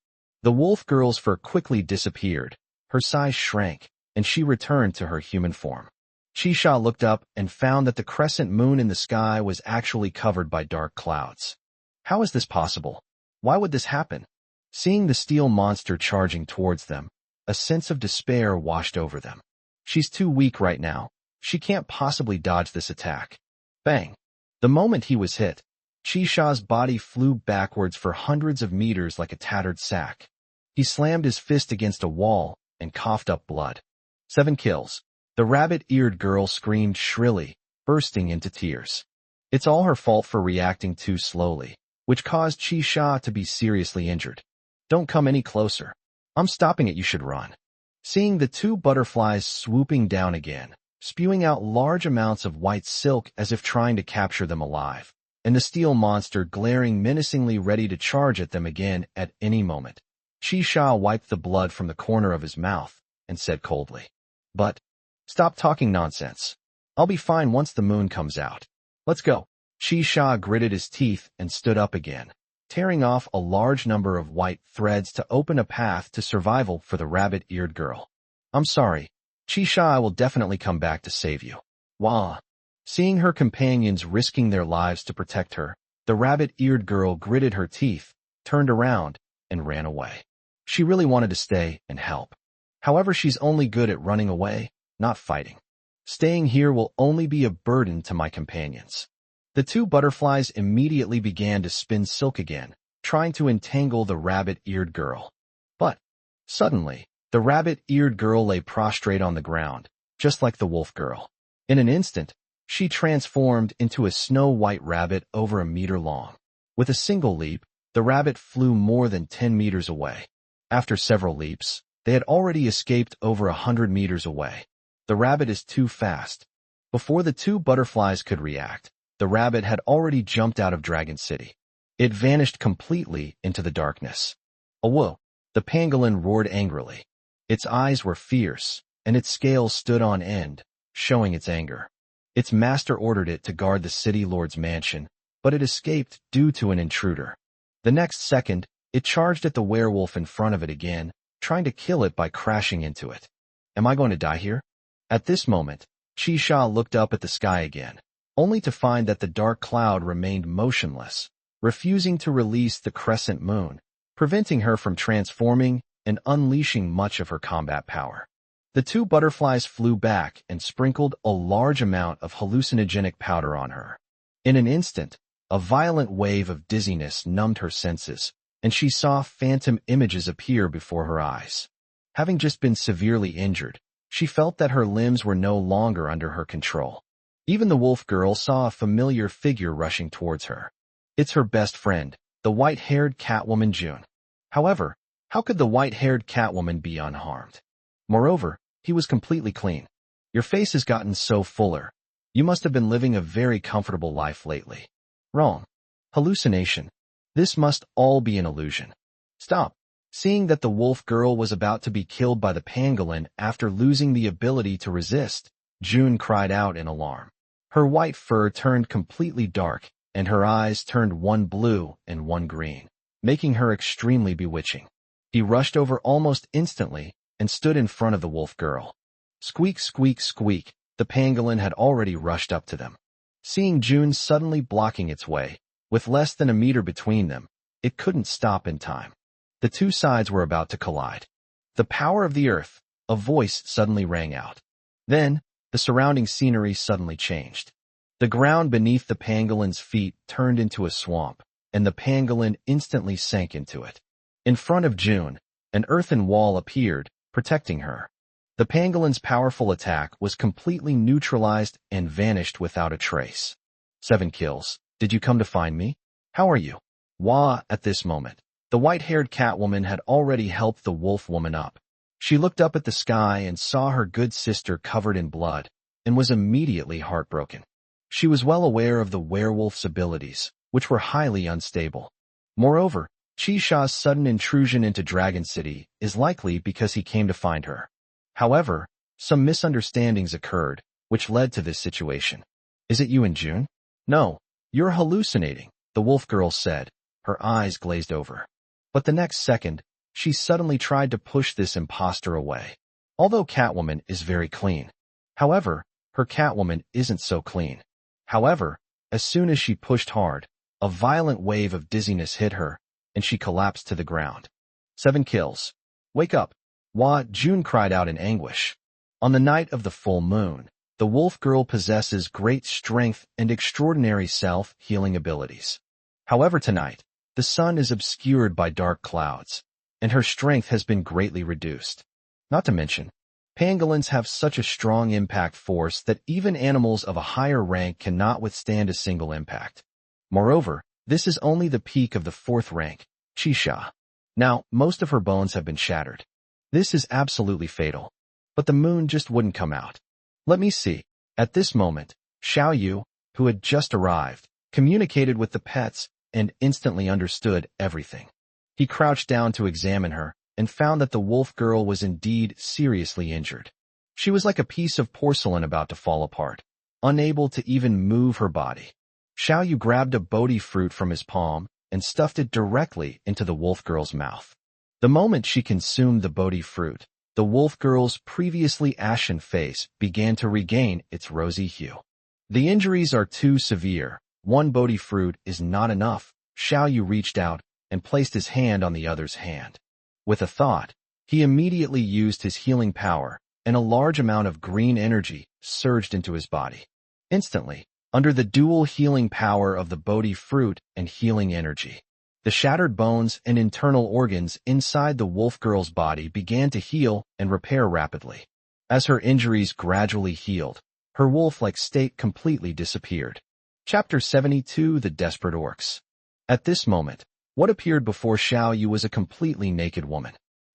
The wolf girl's fur quickly disappeared, her size shrank, and she returned to her human form. Qixia looked up and found that the crescent moon in the sky was actually covered by dark clouds. How is this possible? Why would this happen? Seeing the steel monster charging towards them, a sense of despair washed over them. She's too weak right now. She can't possibly dodge this attack. Bang! The moment he was hit, Qixia's body flew backwards for hundreds of meters like a tattered sack. He slammed his fist against a wall and coughed up blood. 7 kills. The rabbit-eared girl screamed shrilly, bursting into tears. It's all her fault for reacting too slowly, which caused Qixia to be seriously injured. Don't come any closer. I'm stopping it. You should run. Seeing the two butterflies swooping down again, spewing out large amounts of white silk as if trying to capture them alive, and the steel monster glaring menacingly ready to charge at them again at any moment, Qixia wiped the blood from the corner of his mouth and said coldly, "But, stop talking nonsense. I'll be fine once the moon comes out. Let's go." Qixia gritted his teeth and stood up again, tearing off a large number of white threads to open a path to survival for the rabbit-eared girl. "I'm sorry. Qixia will definitely come back to save you." Wah! Seeing her companions risking their lives to protect her, the rabbit-eared girl gritted her teeth, turned around, and ran away. She really wanted to stay and help. However, she's only good at running away, not fighting. Staying here will only be a burden to my companions. The two butterflies immediately began to spin silk again, trying to entangle the rabbit-eared girl. But, suddenly, the rabbit-eared girl lay prostrate on the ground, just like the wolf girl. In an instant, she transformed into a snow-white rabbit over a meter long. With a single leap, the rabbit flew more than 10 meters away. After several leaps, they had already escaped over 100 meters away. The rabbit is too fast. Before the two butterflies could react, the rabbit had already jumped out of Dragon City. It vanished completely into the darkness. "Awo!" The pangolin roared angrily. Its eyes were fierce, and its scales stood on end, showing its anger. Its master ordered it to guard the city lord's mansion, but it escaped due to an intruder. The next second, it charged at the werewolf in front of it again, trying to kill it by crashing into it. "Am I going to die here?" At this moment, Xiao looked up at the sky again, only to find that the dark cloud remained motionless, refusing to release the crescent moon, preventing her from transforming and unleashing much of her combat power. The two butterflies flew back and sprinkled a large amount of hallucinogenic powder on her. In an instant, a violent wave of dizziness numbed her senses, and she saw phantom images appear before her eyes. Having just been severely injured, she felt that her limbs were no longer under her control. Even the wolf girl saw a familiar figure rushing towards her. It's her best friend, the white-haired Catwoman June. However, how could the white-haired Catwoman be unharmed? Moreover, he was completely clean. "Your face has gotten so fuller. You must have been living a very comfortable life lately." "Wrong. Hallucination. This must all be an illusion." "Stop." Seeing that the wolf girl was about to be killed by the pangolin after losing the ability to resist, June cried out in alarm. Her white fur turned completely dark, and her eyes turned one blue and one green, making her extremely bewitching. He rushed over almost instantly and stood in front of the wolf girl. Squeak, squeak, squeak, the pangolin had already rushed up to them. Seeing June suddenly blocking its way, with less than a meter between them, it couldn't stop in time. The two sides were about to collide. "The power of the earth," a voice suddenly rang out. Then, the surrounding scenery suddenly changed. The ground beneath the pangolin's feet turned into a swamp, and the pangolin instantly sank into it. In front of June, an earthen wall appeared, protecting her. The pangolin's powerful attack was completely neutralized and vanished without a trace. 7 kills. "Did you come to find me? How are you?" Wah, at this moment, the white-haired Catwoman had already helped the wolf woman up. She looked up at the sky and saw her good sister covered in blood, and was immediately heartbroken. She was well aware of the werewolf's abilities, which were highly unstable. Moreover, Xiao's sudden intrusion into Dragon City is likely because he came to find her. However, some misunderstandings occurred, which led to this situation. "Is it you and June?" "No, you're hallucinating," the wolf girl said, her eyes glazed over. But the next second, she suddenly tried to push this imposter away. Although Catwoman is very clean. However, her Catwoman isn't so clean. However, as soon as she pushed hard, a violent wave of dizziness hit her, and she collapsed to the ground. 7 kills. "Wake up!" Wah, June cried out in anguish. On the night of the full moon, the wolf girl possesses great strength and extraordinary self-healing abilities. However, tonight, the sun is obscured by dark clouds, and her strength has been greatly reduced. Not to mention, pangolins have such a strong impact force that even animals of a higher rank cannot withstand a single impact. Moreover, this is only the peak of the 4th rank, Xiao. Now, most of her bones have been shattered. This is absolutely fatal. But the moon just wouldn't come out. Let me see. At this moment, Xiao Yu, who had just arrived, communicated with the pets and instantly understood everything. He crouched down to examine her and found that the wolf girl was indeed seriously injured. She was like a piece of porcelain about to fall apart, unable to even move her body. Xiao Yu grabbed a bodhi fruit from his palm and stuffed it directly into the wolf girl's mouth. The moment she consumed the bodhi fruit, the wolf girl's previously ashen face began to regain its rosy hue. "The injuries are too severe. One bodhi fruit is not enough." Xiao Yu reached out and placed his hand on the other's hand. With a thought, he immediately used his healing power, and a large amount of green energy surged into his body. Instantly, under the dual healing power of the Bodhi fruit and healing energy, the shattered bones and internal organs inside the wolf girl's body began to heal and repair rapidly. As her injuries gradually healed, her wolf-like state completely disappeared. Chapter 72: The Desperate Orcs. At this moment, what appeared before Xiao Yu was a completely naked woman.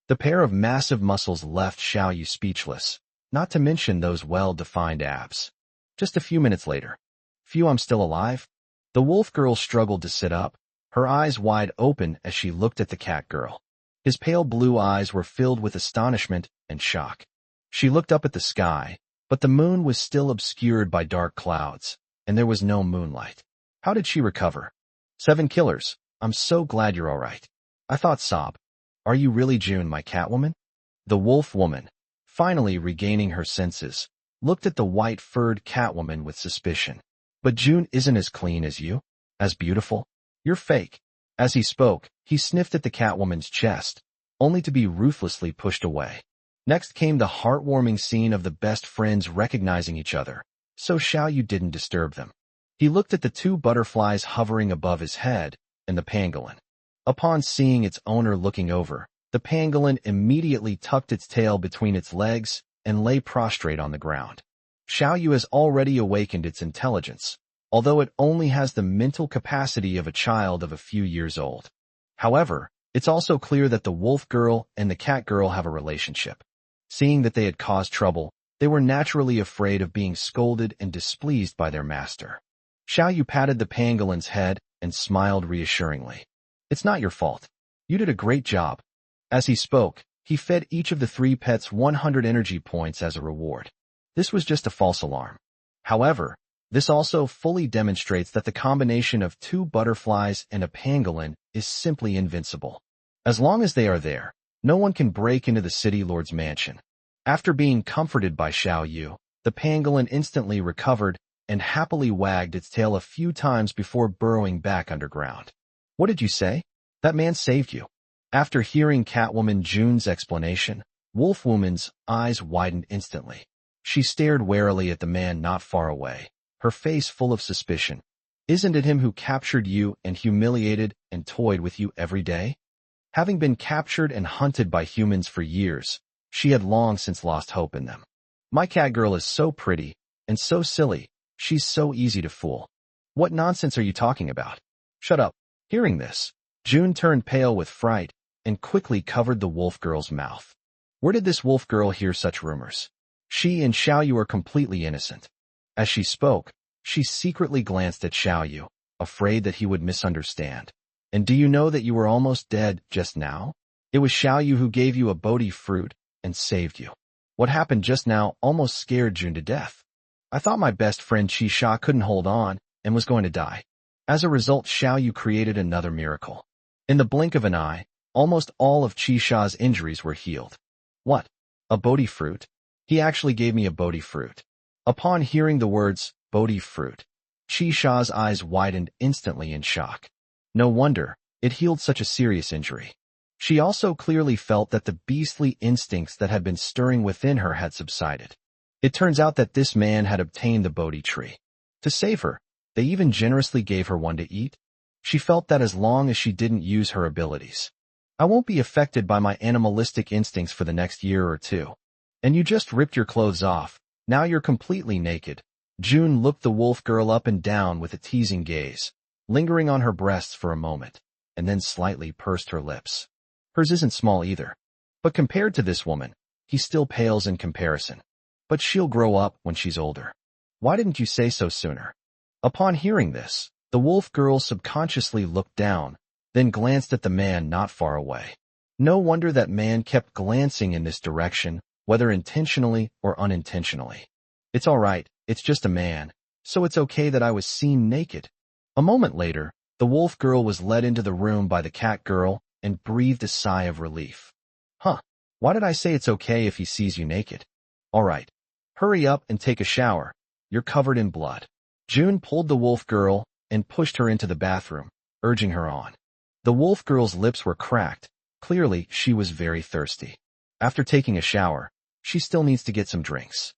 The pair of massive muscles left Xiao Yu speechless, not to mention those well-defined abs. Just a few minutes later. Phew, I'm still alive? The wolf girl struggled to sit up, her eyes wide open as she looked at the cat girl. His pale blue eyes were filled with astonishment and shock. She looked up at the sky, but the moon was still obscured by dark clouds, and there was no moonlight. How did she recover? 7 killers. I'm so glad you're all right. I thought sob. Are you really June, my catwoman? The wolf woman, finally regaining her senses, looked at the white-furred catwoman with suspicion. But June isn't as clean as you, as beautiful. You're fake. As he spoke, he sniffed at the catwoman's chest, only to be ruthlessly pushed away. Next came the heartwarming scene of the best friends recognizing each other, so Xiao Yu didn't disturb them. He looked at the 2 butterflies hovering above his head, and the pangolin. Upon seeing its owner looking over, the pangolin immediately tucked its tail between its legs and lay prostrate on the ground. Xiao Yu has already awakened its intelligence, although it only has the mental capacity of a child of a few years old. However, it's also clear that the wolf girl and the cat girl have a relationship. Seeing that they had caused trouble, they were naturally afraid of being scolded and displeased by their master. Xiao Yu patted the pangolin's head and smiled reassuringly. It's not your fault. You did a great job. As he spoke, he fed each of the 3 pets 100 energy points as a reward. This was just a false alarm. However, this also fully demonstrates that the combination of 2 butterflies and a pangolin is simply invincible. As long as they are there, no one can break into the city lord's mansion. After being comforted by Xiao Yu, the pangolin instantly recovered and happily wagged its tail a few times before burrowing back underground. What did you say? That man saved you. After hearing Catwoman June's explanation, Wolfwoman's eyes widened instantly. She stared warily at the man not far away, her face full of suspicion. Isn't it him who captured you and humiliated and toyed with you every day? Having been captured and hunted by humans for years, she had long since lost hope in them. My cat girl is so pretty and so silly, she's so easy to fool. What nonsense are you talking about? Shut up. Hearing this, June turned pale with fright and quickly covered the wolf girl's mouth. Where did this wolf girl hear such rumors? She and Xiao Yu are completely innocent. As she spoke, she secretly glanced at Xiao Yu, afraid that he would misunderstand. And do you know that you were almost dead just now? It was Xiao Yu who gave you a Bodhi fruit and saved you. What happened just now almost scared June to death. I thought my best friend Qisha couldn't hold on and was going to die. As a result, Xiao Yu created another miracle. In the blink of an eye, almost all of Qisha's injuries were healed. What? A Bodhi fruit? He actually gave me a Bodhi fruit. Upon hearing the words, Bodhi fruit, Qisha's eyes widened instantly in shock. No wonder, it healed such a serious injury. She also clearly felt that the beastly instincts that had been stirring within her had subsided. It turns out that this man had obtained the Bodhi tree. To save her, they even generously gave her one to eat. She felt that as long as she didn't use her abilities, I won't be affected by my animalistic instincts for the next year or 2. And you just ripped your clothes off, now you're completely naked. June looked the wolf girl up and down with a teasing gaze, lingering on her breasts for a moment, and then slightly pursed her lips. Hers isn't small either. But compared to this woman, he still pales in comparison. But she'll grow up when she's older. Why didn't you say so sooner? Upon hearing this, the wolf girl subconsciously looked down, then glanced at the man not far away. No wonder that man kept glancing in this direction, whether intentionally or unintentionally. It's all right, it's just a man, so it's okay that I was seen naked. A moment later, the wolf girl was led into the room by the cat girl and breathed a sigh of relief. Huh, why did I say it's okay if he sees you naked? All right, hurry up and take a shower. You're covered in blood. June pulled the wolf girl and pushed her into the bathroom, urging her on. The wolf girl's lips were cracked, Clearly, she was very thirsty. After taking a shower, she still needs to get some drinks.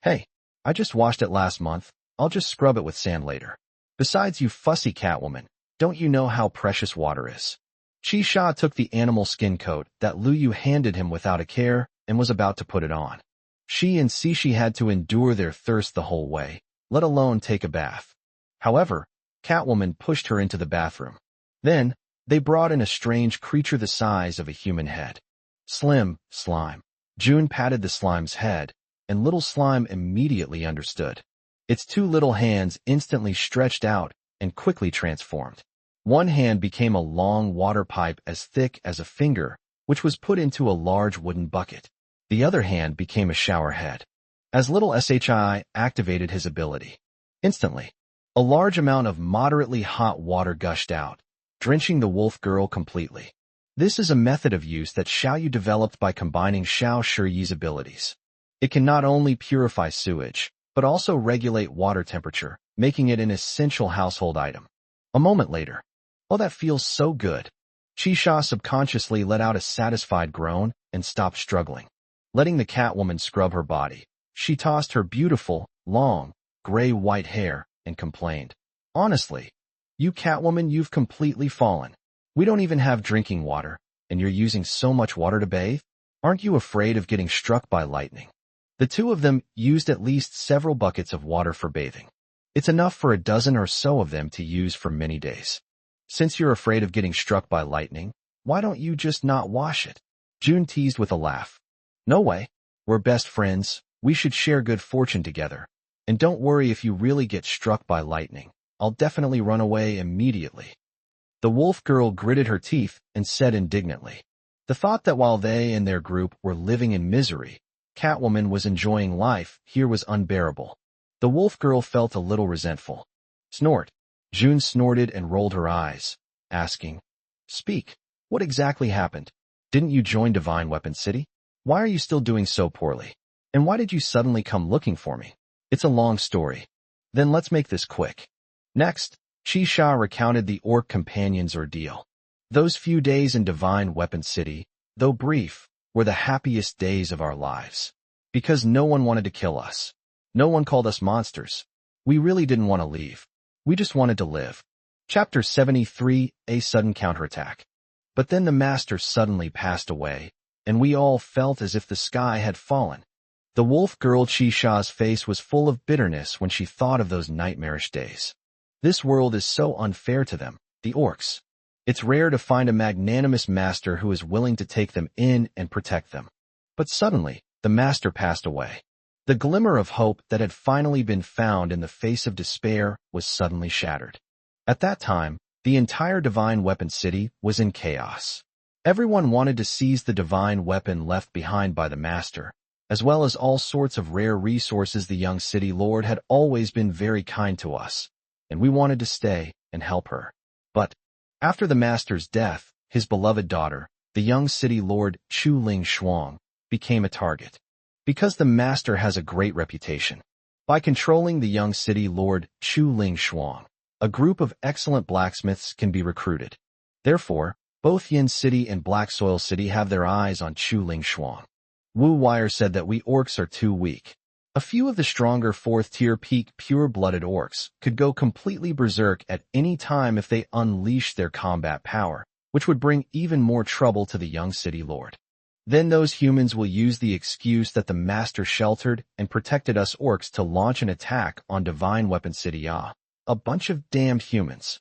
Hey, I just washed it last month. I'll just scrub it with sand later. Besides, you fussy Catwoman, don't you know how precious water is? Qixia took the animal skin coat that Lu Yu handed him without a care and was about to put it on. She and Cixi had to endure their thirst the whole way, let alone take a bath. However, Catwoman pushed her into the bathroom. Then, they brought in a strange creature the size of a human head. Slim, slime. June patted the slime's head, and little slime immediately understood. Its two little hands instantly stretched out and quickly transformed. One hand became a long water pipe as thick as a finger, which was put into a large wooden bucket. The other hand became a shower head. As little Shi activated his ability, instantly, a large amount of moderately hot water gushed out, drenching the wolf girl completely. This is a method of use that Xiao Yu developed by combining Xiao Shiyu's abilities. It can not only purify sewage, but also regulate water temperature, making it an essential household item. A moment later, oh, that feels so good. Qixia subconsciously let out a satisfied groan and stopped struggling. Letting the Catwoman scrub her body, she tossed her beautiful, long, gray-white hair and complained. Honestly, you Catwoman, you've completely fallen. We don't even have drinking water, and you're using so much water to bathe? Aren't you afraid of getting struck by lightning? The two of them used at least several buckets of water for bathing. It's enough for a dozen or so of them to use for many days. Since you're afraid of getting struck by lightning, why don't you just not wash it? June teased with a laugh. No way. We're best friends. We should share good fortune together. And don't worry if you really get struck by lightning. I'll definitely run away immediately. The wolf girl gritted her teeth and said indignantly. The thought that while they and their group were living in misery, Catwoman was enjoying life here was unbearable. The wolf girl felt a little resentful. Snort. June snorted and rolled her eyes, asking, Speak. What exactly happened? Didn't you join Divine Weapon City? Why are you still doing so poorly? And why did you suddenly come looking for me? It's a long story. Then let's make this quick. Next, Qixia recounted the orc companion's ordeal. Those few days in Divine Weapon City, though brief, were the happiest days of our lives. Because no one wanted to kill us. No one called us monsters. We really didn't want to leave. We just wanted to live. Chapter 73, A Sudden Counterattack. But then the master suddenly passed away, and we all felt as if the sky had fallen. The wolf girl Qixia's face was full of bitterness when she thought of those nightmarish days. This world is so unfair to them, the orcs. It's rare to find a magnanimous master who is willing to take them in and protect them. But suddenly, the master passed away. The glimmer of hope that had finally been found in the face of despair was suddenly shattered. At that time, the entire Divine Weapon City was in chaos. Everyone wanted to seize the divine weapon left behind by the master, as well as all sorts of rare resources. The young city lord had always been very kind to us, and we wanted to stay and help her. But, after the master's death, his beloved daughter, the young city lord Chu Ling Shuang, became a target. Because the master has a great reputation. By controlling the young city lord Chu Ling Shuang, a group of excellent blacksmiths can be recruited. Therefore, both Yin City and Black Soil City have their eyes on Chu Ling Shuang. Wu Wire said that we orcs are too weak. A few of the stronger 4th-tier peak pure-blooded orcs could go completely berserk at any time if they unleashed their combat power, which would bring even more trouble to the young city lord. Then those humans will use the excuse that the master sheltered and protected us orcs to launch an attack on Divine Weapon City. A bunch of damned humans.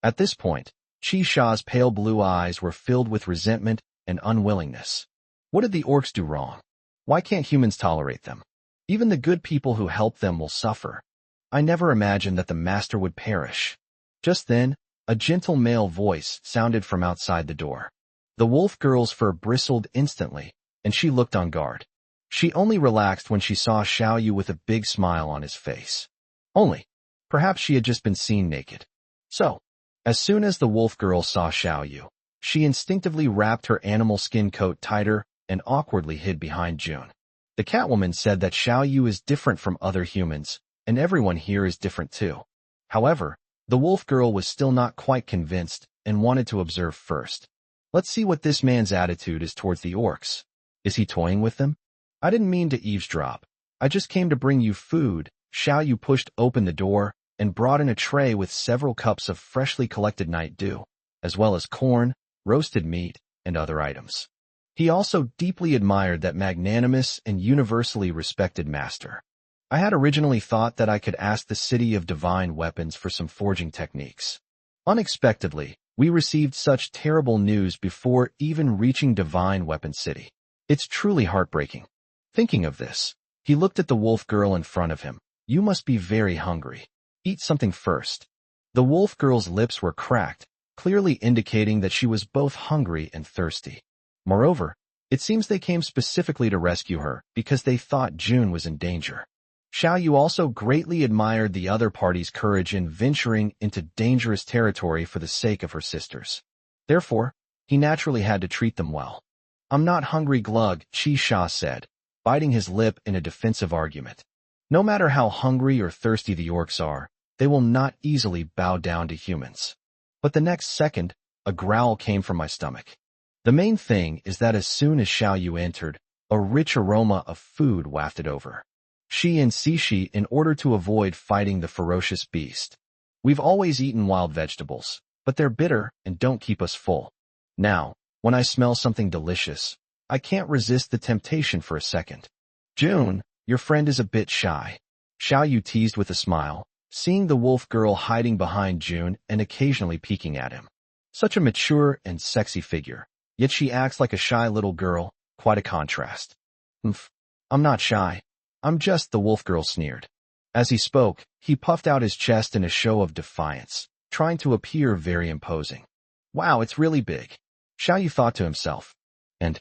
At this point, Qixia's pale blue eyes were filled with resentment and unwillingness. What did the orcs do wrong? Why can't humans tolerate them? Even the good people who help them will suffer. I never imagined that the master would perish. Just then, a gentle male voice sounded from outside the door. The wolf girl's fur bristled instantly, and she looked on guard. She only relaxed when she saw Xiao Yu with a big smile on his face. Only. Perhaps she had just been seen naked. So, as soon as the wolf girl saw Xiao Yu, she instinctively wrapped her animal skin coat tighter and awkwardly hid behind June. The Catwoman said that Xiao Yu is different from other humans, and everyone here is different too. However, the wolf girl was still not quite convinced and wanted to observe first. Let's see what this man's attitude is towards the orcs. Is he toying with them? I didn't mean to eavesdrop. I just came to bring you food. Xiao Yu pushed open the door and brought in a tray with several cups of freshly collected night dew, as well as corn, roasted meat, and other items. He also deeply admired that magnanimous and universally respected master. I had originally thought that I could ask the City of Divine Weapons for some forging techniques. Unexpectedly, we received such terrible news before even reaching Divine Weapon City. It's truly heartbreaking. Thinking of this, he looked at the wolf girl in front of him. You must be very hungry. Eat something first. The wolf girl's lips were cracked, clearly indicating that she was both hungry and thirsty. Moreover, it seems they came specifically to rescue her because they thought June was in danger. Xiao Yu also greatly admired the other party's courage in venturing into dangerous territory for the sake of her sisters. Therefore, he naturally had to treat them well. I'm not hungry, Glug, Chi Sha said, biting his lip in a defensive argument. No matter how hungry or thirsty the orcs are, they will not easily bow down to humans. But the next second, a growl came from my stomach. The main thing is that as soon as Xiao Yu entered, a rich aroma of food wafted over. She and Sishi in order to avoid fighting the ferocious beast. We've always eaten wild vegetables, but they're bitter and don't keep us full. Now, when I smell something delicious, I can't resist the temptation for a second. June, your friend is a bit shy. Xiao Yu teased with a smile, seeing the wolf girl hiding behind June and occasionally peeking at him. Such a mature and sexy figure, yet she acts like a shy little girl, quite a contrast. I'm not shy. I'm just, the wolf girl sneered. As he spoke, he puffed out his chest in a show of defiance, trying to appear very imposing. Wow, it's really big, Xiao Yu thought to himself. And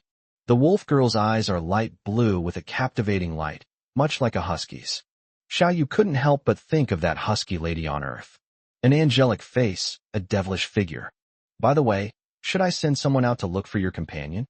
the wolf girl's eyes are light blue with a captivating light, much like a husky's. Xiao Yu couldn't help but think of that husky lady on earth. An angelic face, a devilish figure. By the way, should I send someone out to look for your companion?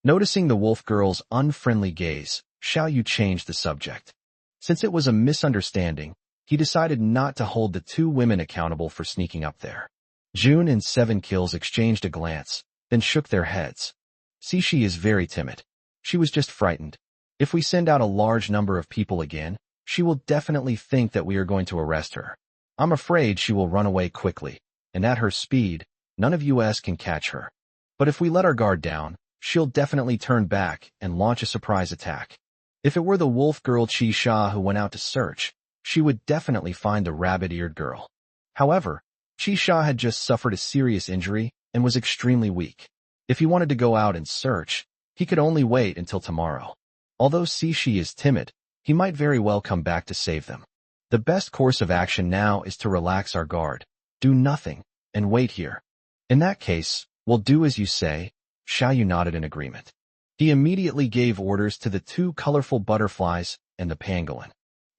Noticing the wolf girl's unfriendly gaze, Xiao Yu changed the subject. Since it was a misunderstanding, he decided not to hold the two women accountable for sneaking up there. June and Seven Kills exchanged a glance, then shook their heads. Sishi is very timid. She was just frightened. If we send out a large number of people again, she will definitely think that we are going to arrest her. I'm afraid she will run away quickly, and at her speed, none of us can catch her. But if we let our guard down, she'll definitely turn back and launch a surprise attack. If it were the wolf girl Chi Sha who went out to search, she would definitely find the rabbit-eared girl. However, Chi Sha had just suffered a serious injury and was extremely weak. If he wanted to go out and search, he could only wait until tomorrow. Although Sishi is timid, he might very well come back to save them. The best course of action now is to relax our guard, do nothing, and wait here. In that case, we'll do as you say. Xiao Yu nodded in agreement. He immediately gave orders to the two colorful butterflies and the pangolin.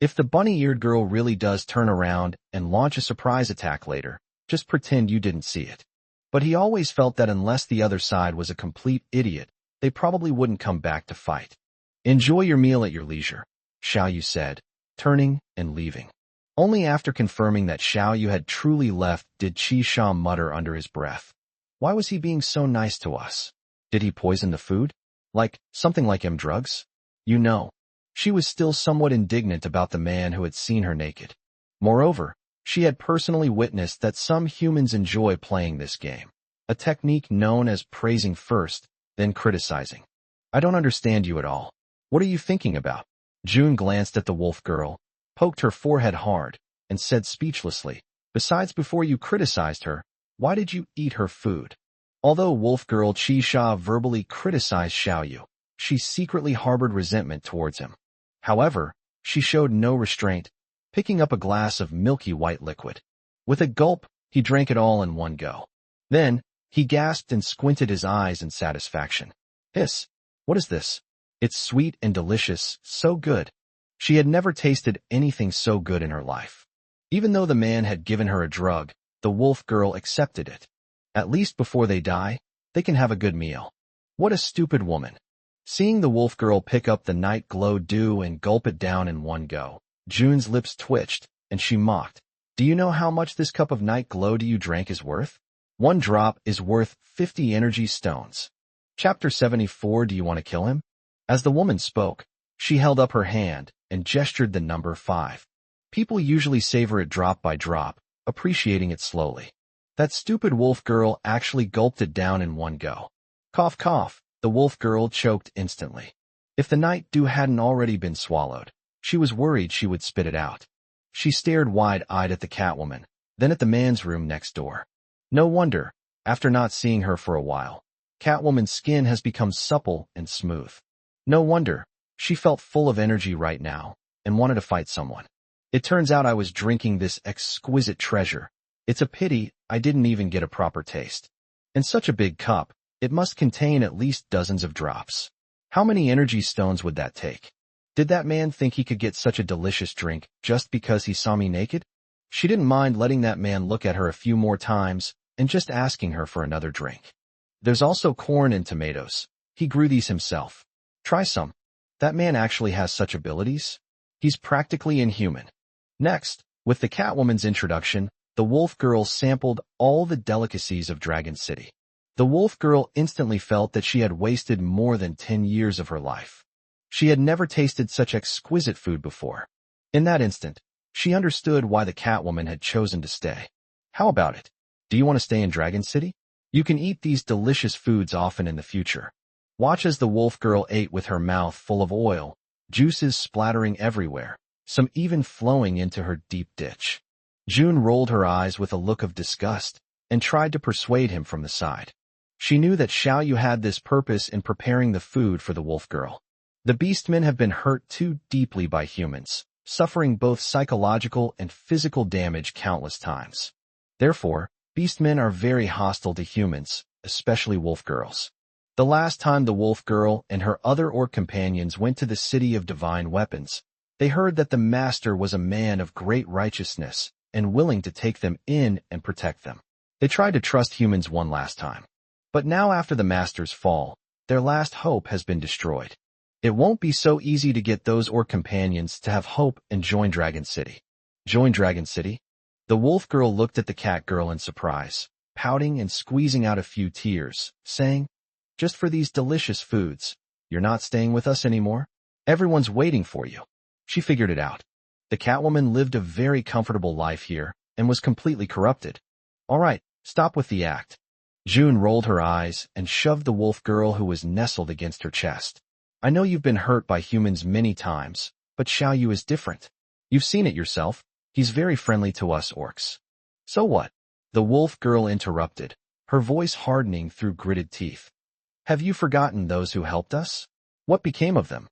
If the bunny-eared girl really does turn around and launch a surprise attack later, just pretend you didn't see it. But he always felt that unless the other side was a complete idiot, they probably wouldn't come back to fight. Enjoy your meal at your leisure, Xiao Yu said, turning and leaving. Only after confirming that Xiao Yu had truly left did Chi Sha mutter under his breath. Why was he being so nice to us? Did he poison the food? Something like drugs? You know. She was still somewhat indignant about the man who had seen her naked. Moreover, she had personally witnessed that some humans enjoy playing this game, a technique known as praising first, then criticizing. I don't understand you at all. What are you thinking about? June glanced at the wolf girl, poked her forehead hard, and said speechlessly, besides, before you criticized her, why did you eat her food? Although wolf girl Chi Sha verbally criticized Xiao Yu, she secretly harbored resentment towards him. However, she showed no restraint, picking up a glass of milky white liquid. With a gulp, he drank it all in one go. Then, he gasped and squinted his eyes in satisfaction. Hiss! What is this? It's sweet and delicious, so good. She had never tasted anything so good in her life. Even though the man had given her a drug, the wolf girl accepted it. At least before they die, they can have a good meal. What a stupid woman. Seeing the wolf girl pick up the night glow dew and gulp it down in one go, June's lips twitched, and she mocked. Do you know how much this cup of night glow dew you drank is worth? One drop is worth 50 energy stones. Chapter 74. Do you want to kill him? As the woman spoke, she held up her hand and gestured the number 5. People usually savor it drop by drop, appreciating it slowly. That stupid wolf girl actually gulped it down in one go. Cough, cough. The wolf girl choked instantly. If the night dew hadn't already been swallowed, she was worried she would spit it out. She stared wide-eyed at the Catwoman, then at the man's room next door. No wonder, after not seeing her for a while, Catwoman's skin has become supple and smooth. No wonder, she felt full of energy right now and wanted to fight someone. It turns out I was drinking this exquisite treasure. It's a pity I didn't even get a proper taste. In such a big cup, it must contain at least dozens of drops. How many energy stones would that take? Did that man think he could get such a delicious drink just because he saw me naked? She didn't mind letting that man look at her a few more times and just asking her for another drink. There's also corn and tomatoes. He grew these himself. Try some. That man actually has such abilities. He's practically inhuman. Next, with the Catwoman's introduction, the wolf girl sampled all the delicacies of Dragon City. The wolf girl instantly felt that she had wasted more than 10 years of her life. She had never tasted such exquisite food before. In that instant, she understood why the Catwoman had chosen to stay. How about it? Do you want to stay in Dragon City? You can eat these delicious foods often in the future. Watch as the wolf girl ate with her mouth full of oil, juices splattering everywhere, some even flowing into her deep ditch. June rolled her eyes with a look of disgust and tried to persuade him from the side. She knew that Xiao Yu had this purpose in preparing the food for the wolf girl. The beastmen have been hurt too deeply by humans, suffering both psychological and physical damage countless times. Therefore, beastmen are very hostile to humans, especially wolf girls. The last time the wolf girl and her other orc companions went to the city of divine weapons, they heard that the master was a man of great righteousness and willing to take them in and protect them. They tried to trust humans one last time. But now after the master's fall, their last hope has been destroyed. It won't be so easy to get those orc companions to have hope and join Dragon City. Join Dragon City? The wolf girl looked at the cat girl in surprise, pouting and squeezing out a few tears, saying, "Just for these delicious foods, you're not staying with us anymore? Everyone's waiting for you." She figured it out. The Catwoman lived a very comfortable life here and was completely corrupted. All right, stop with the act. June rolled her eyes and shoved the wolf girl who was nestled against her chest. I know you've been hurt by humans many times, but Xiao Yu is different. You've seen it yourself. He's very friendly to us orcs. So what? The wolf girl interrupted, her voice hardening through gritted teeth. Have you forgotten those who helped us? What became of them?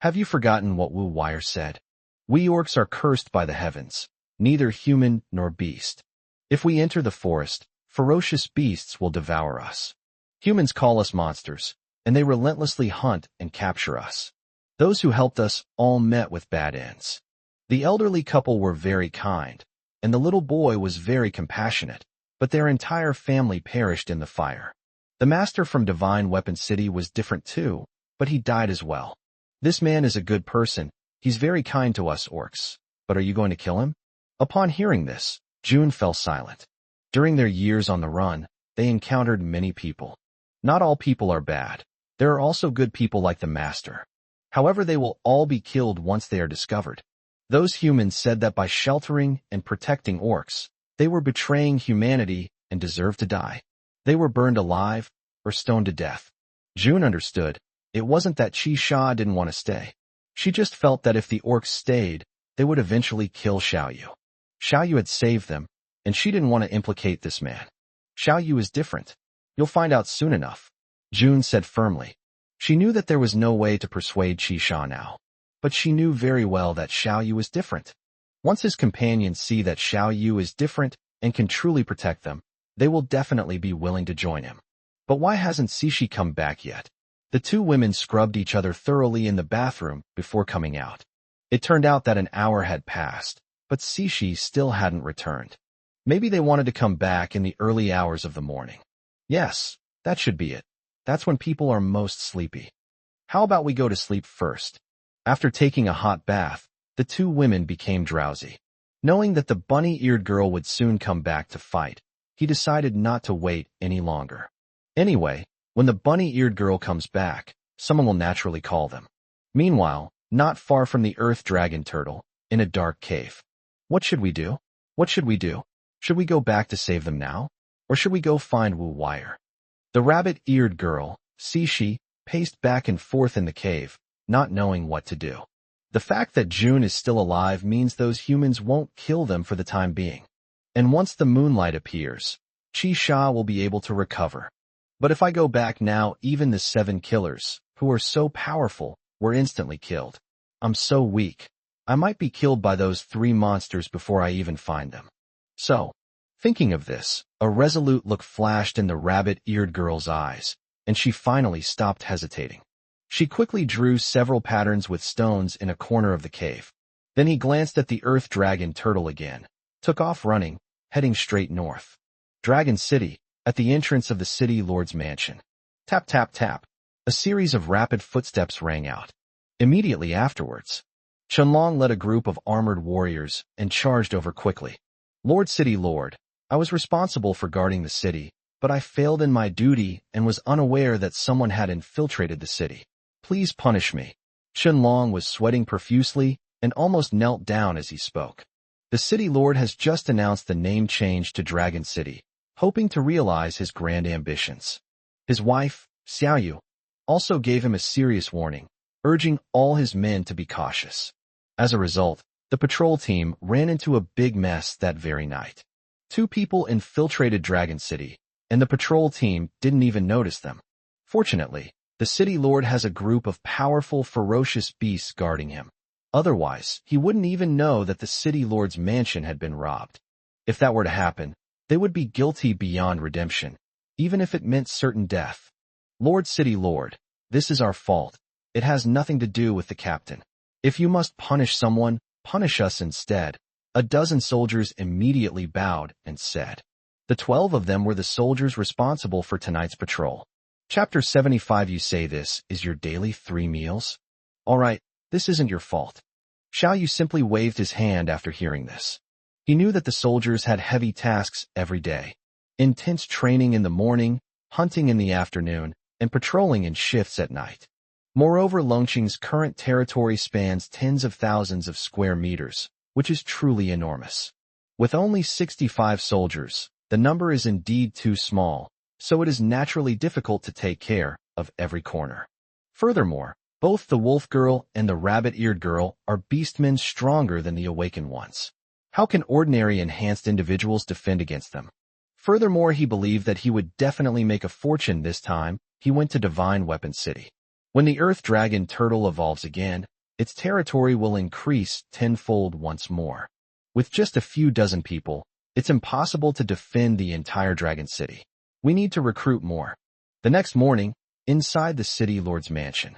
Have you forgotten what Wu Wire said? We orcs are cursed by the heavens, neither human nor beast. If we enter the forest, ferocious beasts will devour us. Humans call us monsters, and they relentlessly hunt and capture us. Those who helped us all met with bad ends. The elderly couple were very kind, and the little boy was very compassionate, but their entire family perished in the fire. The master from Divine Weapon City was different too, but he died as well. This man is a good person. He's very kind to us orcs. But are you going to kill him? Upon hearing this, June fell silent. During their years on the run, they encountered many people. Not all people are bad. There are also good people like the master. However, they will all be killed once they are discovered. Those humans said that by sheltering and protecting orcs, they were betraying humanity and deserved to die. They were burned alive or stoned to death. June understood. It wasn't that Chi-Sha didn't want to stay. She just felt that if the orcs stayed, they would eventually kill Xiao Yu. Xiao Yu had saved them, and she didn't want to implicate this man. Xiao Yu is different. You'll find out soon enough, June said firmly. She knew that there was no way to persuade Chi-Sha now, but she knew very well that Xiao Yu is different. Once his companions see that Xiao Yu is different and can truly protect them, they will definitely be willing to join him. But why hasn't Cixi come back yet? The two women scrubbed each other thoroughly in the bathroom before coming out. It turned out that an hour had passed, but Cixi still hadn't returned. Maybe they wanted to come back in the early hours of the morning. Yes, that should be it. That's when people are most sleepy. How about we go to sleep first? After taking a hot bath, the two women became drowsy. Knowing that the bunny-eared girl would soon come back to fight, he decided not to wait any longer. Anyway, when the bunny-eared girl comes back, someone will naturally call them. Meanwhile, not far from the earth dragon turtle, in a dark cave. What should we do? What should we do? Should we go back to save them now? Or should we go find Wu Wire? The rabbit-eared girl, Cixi, paced back and forth in the cave, not knowing what to do. The fact that June is still alive means those humans won't kill them for the time being. And once the moonlight appears, Qi will be able to recover. But if I go back now, even the 7 killers, who are so powerful, were instantly killed. I'm so weak. I might be killed by those 3 monsters before I even find them. So, thinking of this, a resolute look flashed in the rabbit-eared girl's eyes, and she finally stopped hesitating. She quickly drew several patterns with stones in a corner of the cave. Then he glanced at the earth dragon turtle again, took off running, heading straight north. Dragon City, at the entrance of the city lord's mansion. Tap tap tap. A series of rapid footsteps rang out. Immediately afterwards, Qianlong led a group of armored warriors and charged over quickly. Lord City Lord, I was responsible for guarding the city, but I failed in my duty and was unaware that someone had infiltrated the city. Please punish me. Qianlong was sweating profusely and almost knelt down as he spoke. The city lord has just announced the name change to Dragon City, hoping to realize his grand ambitions. His wife, Xiao Yu, also gave him a serious warning, urging all his men to be cautious. As a result, the patrol team ran into a big mess that very night. 2 people infiltrated Dragon City, and the patrol team didn't even notice them. Fortunately, the city lord has a group of powerful, ferocious beasts guarding him. Otherwise, he wouldn't even know that the city lord's mansion had been robbed. If that were to happen, they would be guilty beyond redemption, even if it meant certain death. Lord City Lord, this is our fault. It has nothing to do with the captain. If you must punish someone, punish us instead. A dozen soldiers immediately bowed and said. The 12 of them were the soldiers responsible for tonight's patrol. Chapter 75. You say this is your daily 3 meals? All right, this isn't your fault. Xiao Yu simply waved his hand after hearing this. He knew that the soldiers had heavy tasks every day. Intense training in the morning, hunting in the afternoon, and patrolling in shifts at night. Moreover, Longqing's current territory spans tens of thousands of square meters, which is truly enormous. With only 65 soldiers, the number is indeed too small, so it is naturally difficult to take care of every corner. Furthermore, both the wolf girl and the rabbit-eared girl are beastmen stronger than the awakened ones. How can ordinary enhanced individuals defend against them? Furthermore, he believed that he would definitely make a fortune this time he went to Divine Weapon City. When the Earth Dragon Turtle evolves again, its territory will increase tenfold once more. With just a few dozen people, it's impossible to defend the entire Dragon City. We need to recruit more. The next morning, inside the city lord's mansion.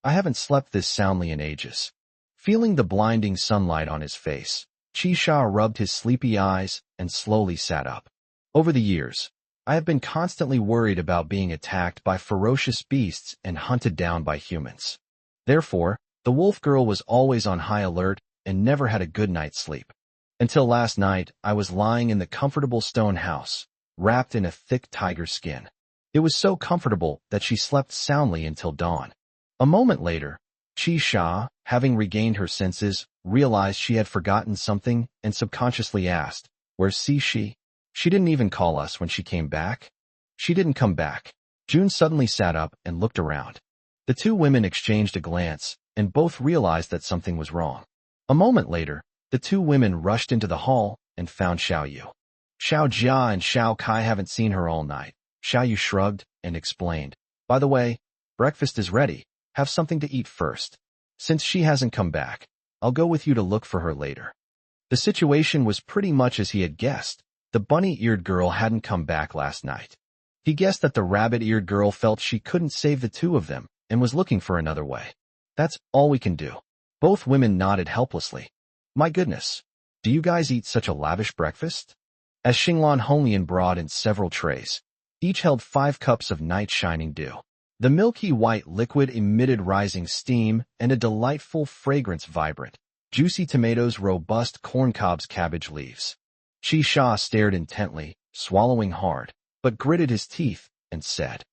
I haven't slept this soundly in ages. Feeling the blinding sunlight on his face, Qi rubbed his sleepy eyes and slowly sat up. Over the years, I have been constantly worried about being attacked by ferocious beasts and hunted down by humans. Therefore, the wolf girl was always on high alert and never had a good night's sleep. Until last night, I was lying in the comfortable stone house, wrapped in a thick tiger skin. It was so comfortable that she slept soundly until dawn. A moment later, Qi, having regained her senses, realized she had forgotten something and subconsciously asked, "Where's Cixi? She didn't even call us when she came back." She didn't come back. June suddenly sat up and looked around. The 2 women exchanged a glance, and both realized that something was wrong. A moment later, the 2 women rushed into the hall and found Xiao Yu. Xiao Jia and Xiao Kai haven't seen her all night. Xiao Yu shrugged and explained, "By the way, breakfast is ready. Have something to eat first. Since she hasn't come back, I'll go with you to look for her later." The situation was pretty much as he had guessed. The bunny-eared girl hadn't come back last night. He guessed that the rabbit-eared girl felt she couldn't save the 2 of them and was looking for another way. "That's all we can do." Both women nodded helplessly. "My goodness, do you guys eat such a lavish breakfast?" As Xinglan Honglian brought in several trays. Each held 5 cups of night-shining dew. The milky white liquid emitted rising steam and a delightful fragrance vibrant. Juicy tomatoes, robust corn cobs, cabbage leaves. Qi stared intently, swallowing hard, but gritted his teeth and said,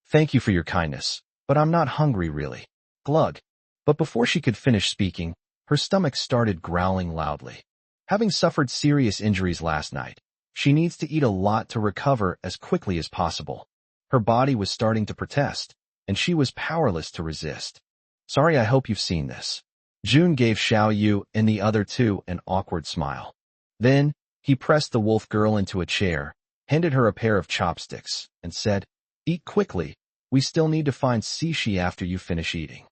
"Thank you for your kindness, but I'm not hungry really." Glug. But before she could finish speaking, her stomach started growling loudly. Having suffered serious injuries last night, she needs to eat a lot to recover as quickly as possible. Her body was starting to protest, and she was powerless to resist. "Sorry, I hope you've seen this." June gave Xiao Yu and the other two an awkward smile. Then, he pressed the wolf girl into a chair, handed her a pair of chopsticks, and said, "Eat quickly. We still need to find sushi after you finish eating."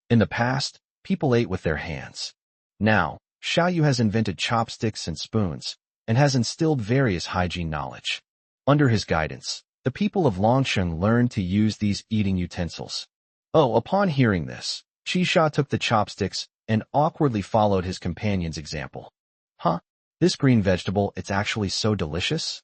In the past, people ate with their hands. Now, Xiao Yu has invented chopsticks and spoons, and has instilled various hygiene knowledge. Under his guidance, the people of Longsheng learned to use these eating utensils. Upon hearing this, Qisha took the chopsticks and awkwardly followed his companion's example. "Huh? This green vegetable, it's actually so delicious?"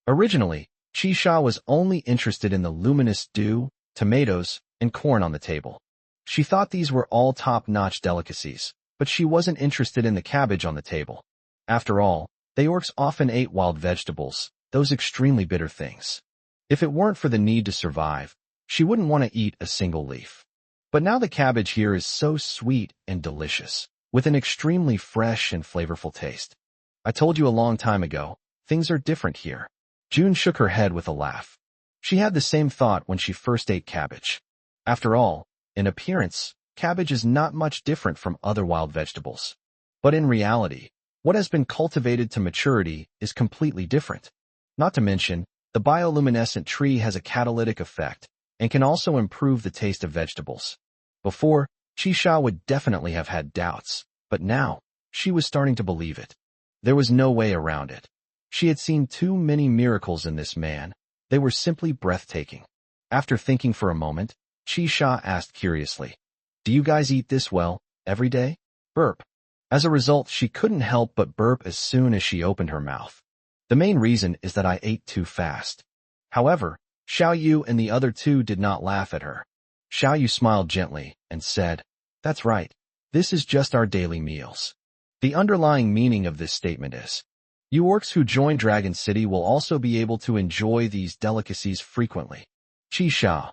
Originally, Qisha was only interested in the luminous dew, tomatoes, and corn on the table. She thought these were all top-notch delicacies, but she wasn't interested in the cabbage on the table. After all, they orcs often ate wild vegetables, those extremely bitter things. If it weren't for the need to survive, she wouldn't want to eat a single leaf. But now the cabbage here is so sweet and delicious, with an extremely fresh and flavorful taste. "I told you a long time ago, things are different here." June shook her head with a laugh. She had the same thought when she first ate cabbage. After all, in appearance, cabbage is not much different from other wild vegetables. But in reality, what has been cultivated to maturity is completely different. Not to mention, the bioluminescent tree has a catalytic effect and can also improve the taste of vegetables. Before, Qisha would definitely have had doubts, but now, she was starting to believe it. There was no way around it. She had seen too many miracles in this man. They were simply breathtaking. After thinking for a moment, Qisha asked curiously, "Do you guys eat this well, every day?" Burp. As a result, she couldn't help but burp as soon as she opened her mouth. "The main reason is that I ate too fast." However, Xiao Yu and the other two did not laugh at her. Xiao Yu smiled gently and said, "That's right. This is just our daily meals." The underlying meaning of this statement is, you orcs who join Dragon City will also be able to enjoy these delicacies frequently. Qisha.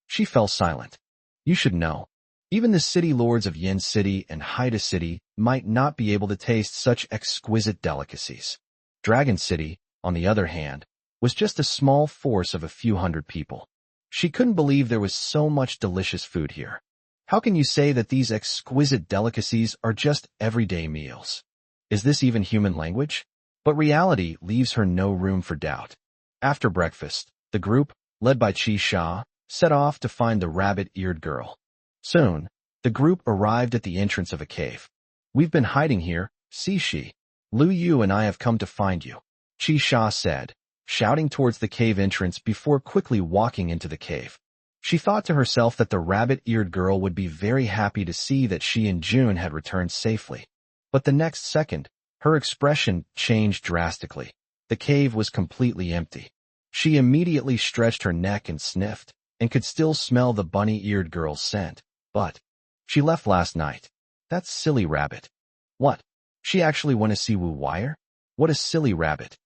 She fell silent. You should know. Even the city lords of Yin City and Haida City might not be able to taste such exquisite delicacies. Dragon City, on the other hand, was just a small force of a few hundred people. She couldn't believe there was so much delicious food here. How can you say that these exquisite delicacies are just everyday meals? Is this even human language? But reality leaves her no room for doubt. After breakfast, the group, led by Qisha, set off to find the rabbit-eared girl. Soon, the group arrived at the entrance of a cave. "We've been hiding here, see she. Lu Yu and I have come to find you," Qisha said, shouting towards the cave entrance before quickly walking into the cave. She thought to herself that the rabbit-eared girl would be very happy to see that she and June had returned safely. But the next second, her expression changed drastically. The cave was completely empty. She immediately stretched her neck and sniffed, and could still smell the bunny-eared girl's scent. But she left last night. That silly rabbit. What? She actually went to see Wu Wire? What a silly rabbit.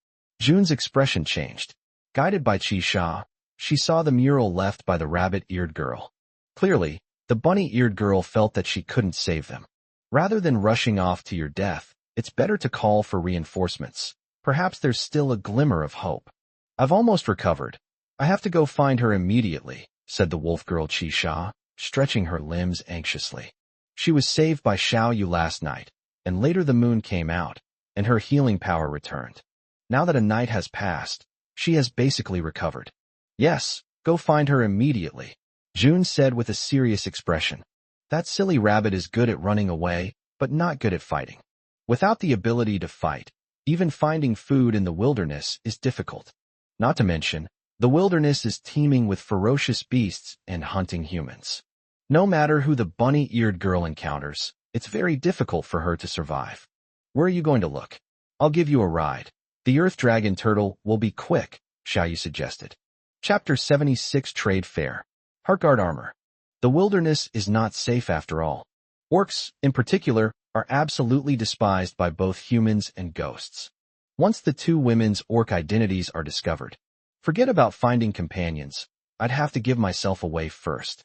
June's expression changed. Guided by Qisha, she saw the mural left by the rabbit-eared girl. Clearly, the bunny-eared girl felt that she couldn't save them. Rather than rushing off to your death, it's better to call for reinforcements. Perhaps there's still a glimmer of hope. "I've almost recovered. I have to go find her immediately," said the wolf girl Qisha, stretching her limbs anxiously. She was saved by Xiao Yu last night, and later the moon came out, and her healing power returned. Now that a night has passed, she has basically recovered. "Yes, go find her immediately," June said with a serious expression. "That silly rabbit is good at running away, but not good at fighting. Without the ability to fight, even finding food in the wilderness is difficult. Not to mention, the wilderness is teeming with ferocious beasts and hunting humans. No matter who the bunny-eared girl encounters, it's very difficult for her to survive. Where are you going to look? I'll give you a ride. The Earth Dragon Turtle will be quick," Xiao Yu suggested. Chapter 76 Trade Fair. Heartguard Armor. The wilderness is not safe after all. Orcs, in particular, are absolutely despised by both humans and ghosts. Once the two women's orc identities are discovered, forget about finding companions. I'd have to give myself away first.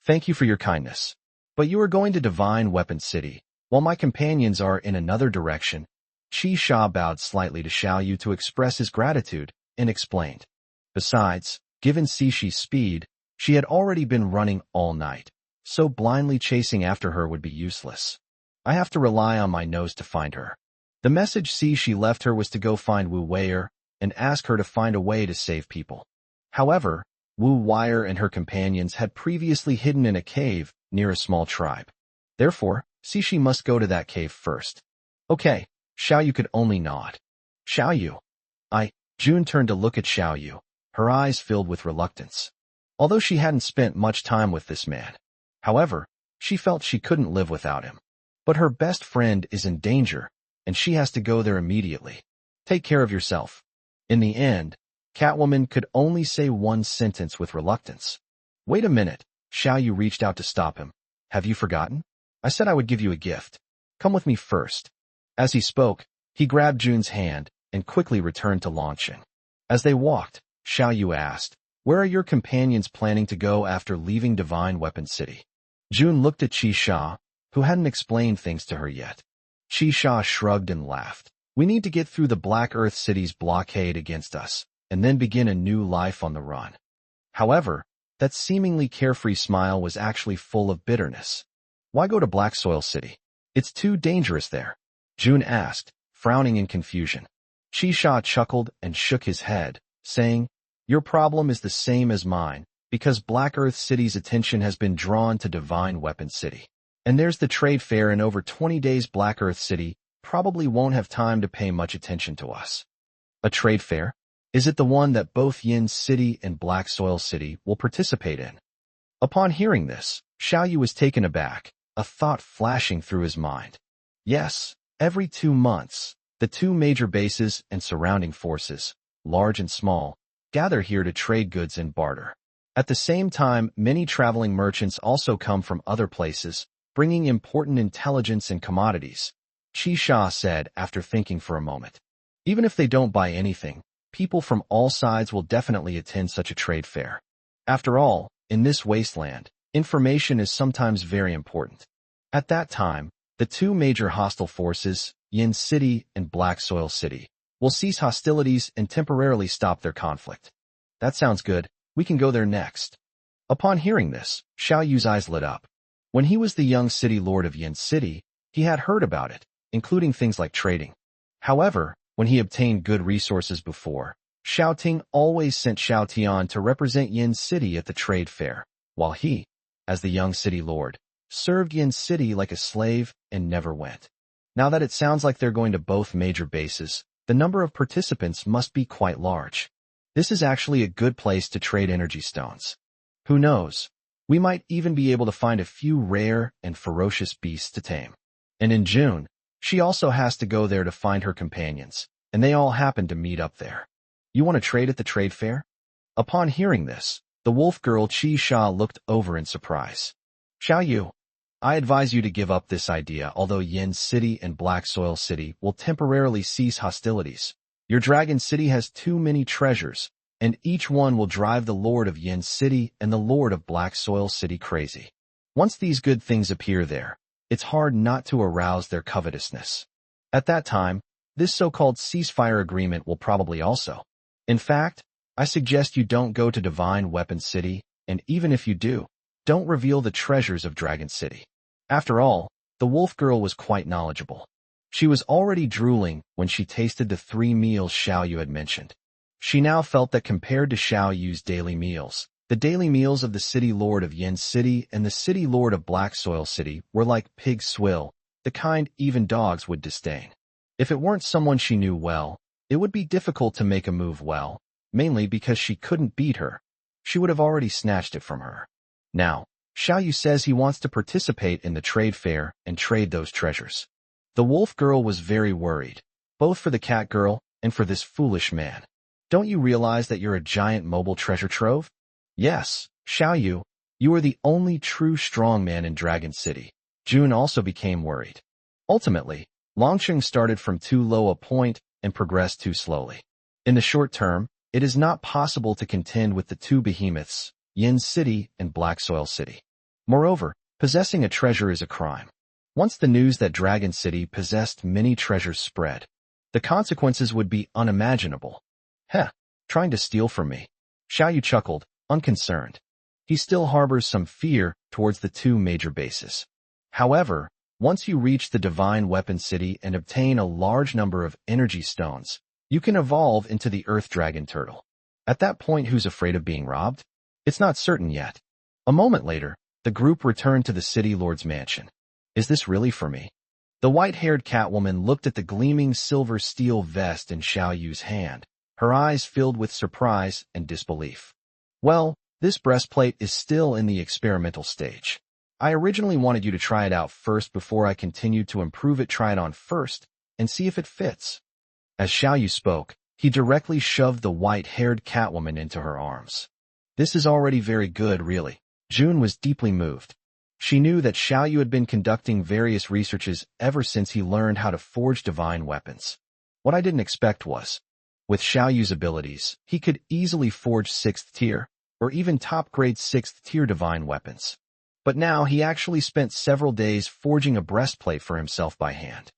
Thank you for your kindness. But you are going to Divine Weapon City, while my companions are in another direction. Sha bowed slightly to Xiao Yu to express his gratitude and explained. Besides, given Sishi's speed, she had already been running all night, so blindly chasing after her would be useless. I have to rely on my nose to find her. The message Sishi left her was to go find Wu Weier and ask her to find a way to save people. However, Wu Weier and her companions had previously hidden in a cave near a small tribe. Therefore, Sishi must go to that cave first. Okay, Xiao Yu could only nod. Xiao Yu. June turned to look at Xiao Yu, her eyes filled with reluctance. Although she hadn't spent much time with this man. However, she felt she couldn't live without him. But her best friend is in danger, and she has to go there immediately. Take care of yourself. In the end, Catwoman could only say one sentence with reluctance. Wait a minute, Xiao Yu reached out to stop him. Have you forgotten? I said I would give you a gift. Come with me first. As he spoke, he grabbed June's hand and quickly returned to Longqing. As they walked, Xiao Yu asked, where are your companions planning to go after leaving Divine Weapon City? June looked at Sha, who hadn't explained things to her yet. Sha shrugged and laughed. We need to get through the Black Earth City's blockade against us, and then begin a new life on the run. However, that seemingly carefree smile was actually full of bitterness. Why go to Black Soil City? It's too dangerous there, June asked, frowning in confusion. Sha chuckled and shook his head, saying, your problem is the same as mine, because Black Earth City's attention has been drawn to Divine Weapon City. And there's the trade fair in over 20 days. Black Earth City probably won't have time to pay much attention to us. A trade fair? Is it the one that both Yin City and Black Soil City will participate in? Upon hearing this, Xiao Yu was taken aback, a thought flashing through his mind. Yes, every 2 months, the two major bases and surrounding forces, large and small, gather here to trade goods and barter. At the same time, many traveling merchants also come from other places, bringing important intelligence and commodities, Sha said after thinking for a moment. Even if they don't buy anything, people from all sides will definitely attend such a trade fair. After all, in this wasteland, information is sometimes very important. At that time, the two major hostile forces, Yin City and Black Soil City, will cease hostilities and temporarily stop their conflict. That sounds good. We can go there next. Upon hearing this, Xiao Yu's eyes lit up. When he was the young city lord of Yin City, he had heard about it, including things like trading. However, when he obtained good resources before, Xiao Ting always sent Xiao Tian to represent Yin City at the trade fair, while he, as the young city lord, served Yin City like a slave and never went. Now that it sounds like they're going to both major bases, the number of participants must be quite large. This is actually a good place to trade energy stones. Who knows? We might even be able to find a few rare and ferocious beasts to tame. And in June, she also has to go there to find her companions, and they all happen to meet up there. You want to trade at the trade fair? Upon hearing this, the wolf girl Sha looked over in surprise. Xiao Yu, I advise you to give up this idea. Although Yin City and Black Soil City will temporarily cease hostilities, your Dragon City has too many treasures, and each one will drive the Lord of Yin City and the Lord of Black Soil City crazy. Once these good things appear there, it's hard not to arouse their covetousness. At that time, this so-called ceasefire agreement will probably also. In fact, I suggest you don't go to Divine Weapon City, and even if you do, don't reveal the treasures of Dragon City. After all, the wolf girl was quite knowledgeable. She was already drooling when she tasted the 3 meals Xiao Yu had mentioned. She now felt that compared to Xiao Yu's daily meals, the daily meals of the city lord of Yin City and the city lord of Black Soil City were like pig swill, the kind even dogs would disdain. If it weren't someone she knew well, it would be difficult to make a move well, mainly because she couldn't beat her. She would have already snatched it from her. Now, Xiao Yu says he wants to participate in the trade fair and trade those treasures. The wolf girl was very worried, both for the cat girl and for this foolish man. Don't you realize that you're a giant mobile treasure trove? Yes, Xiao Yu, you are the only true strong man in Dragon City. June also became worried. Ultimately, Longqing started from too low a point and progress too slowly. In the short term, it is not possible to contend with the two behemoths, Yin City and Black Soil City. Moreover, possessing a treasure is a crime. Once the news that Dragon City possessed many treasures spread, the consequences would be unimaginable. Heh, trying to steal from me. Xiao Yu chuckled, unconcerned. He still harbors some fear towards the two major bases. However, once you reach the Divine Weapon City and obtain a large number of energy stones, you can evolve into the Earth Dragon Turtle. At that point, who's afraid of being robbed? It's not certain yet. A moment later, the group returned to the city lord's mansion. Is this really for me? The white-haired Catwoman looked at the gleaming silver steel vest in Xiao Yu's hand, her eyes filled with surprise and disbelief. Well, this breastplate is still in the experimental stage. I originally wanted you to try it out first before I continued to improve it. Try it on first and see if it fits. As Xiao Yu spoke, he directly shoved the white-haired Catwoman into her arms. This is already very good, really. June was deeply moved. She knew that Xiao Yu had been conducting various researches ever since he learned how to forge divine weapons. What I didn't expect was, with Xiao Yu's abilities, he could easily forge 6th tier, or even top-grade 6th tier divine weapons. But now he actually spent several days forging a breastplate for himself by hand.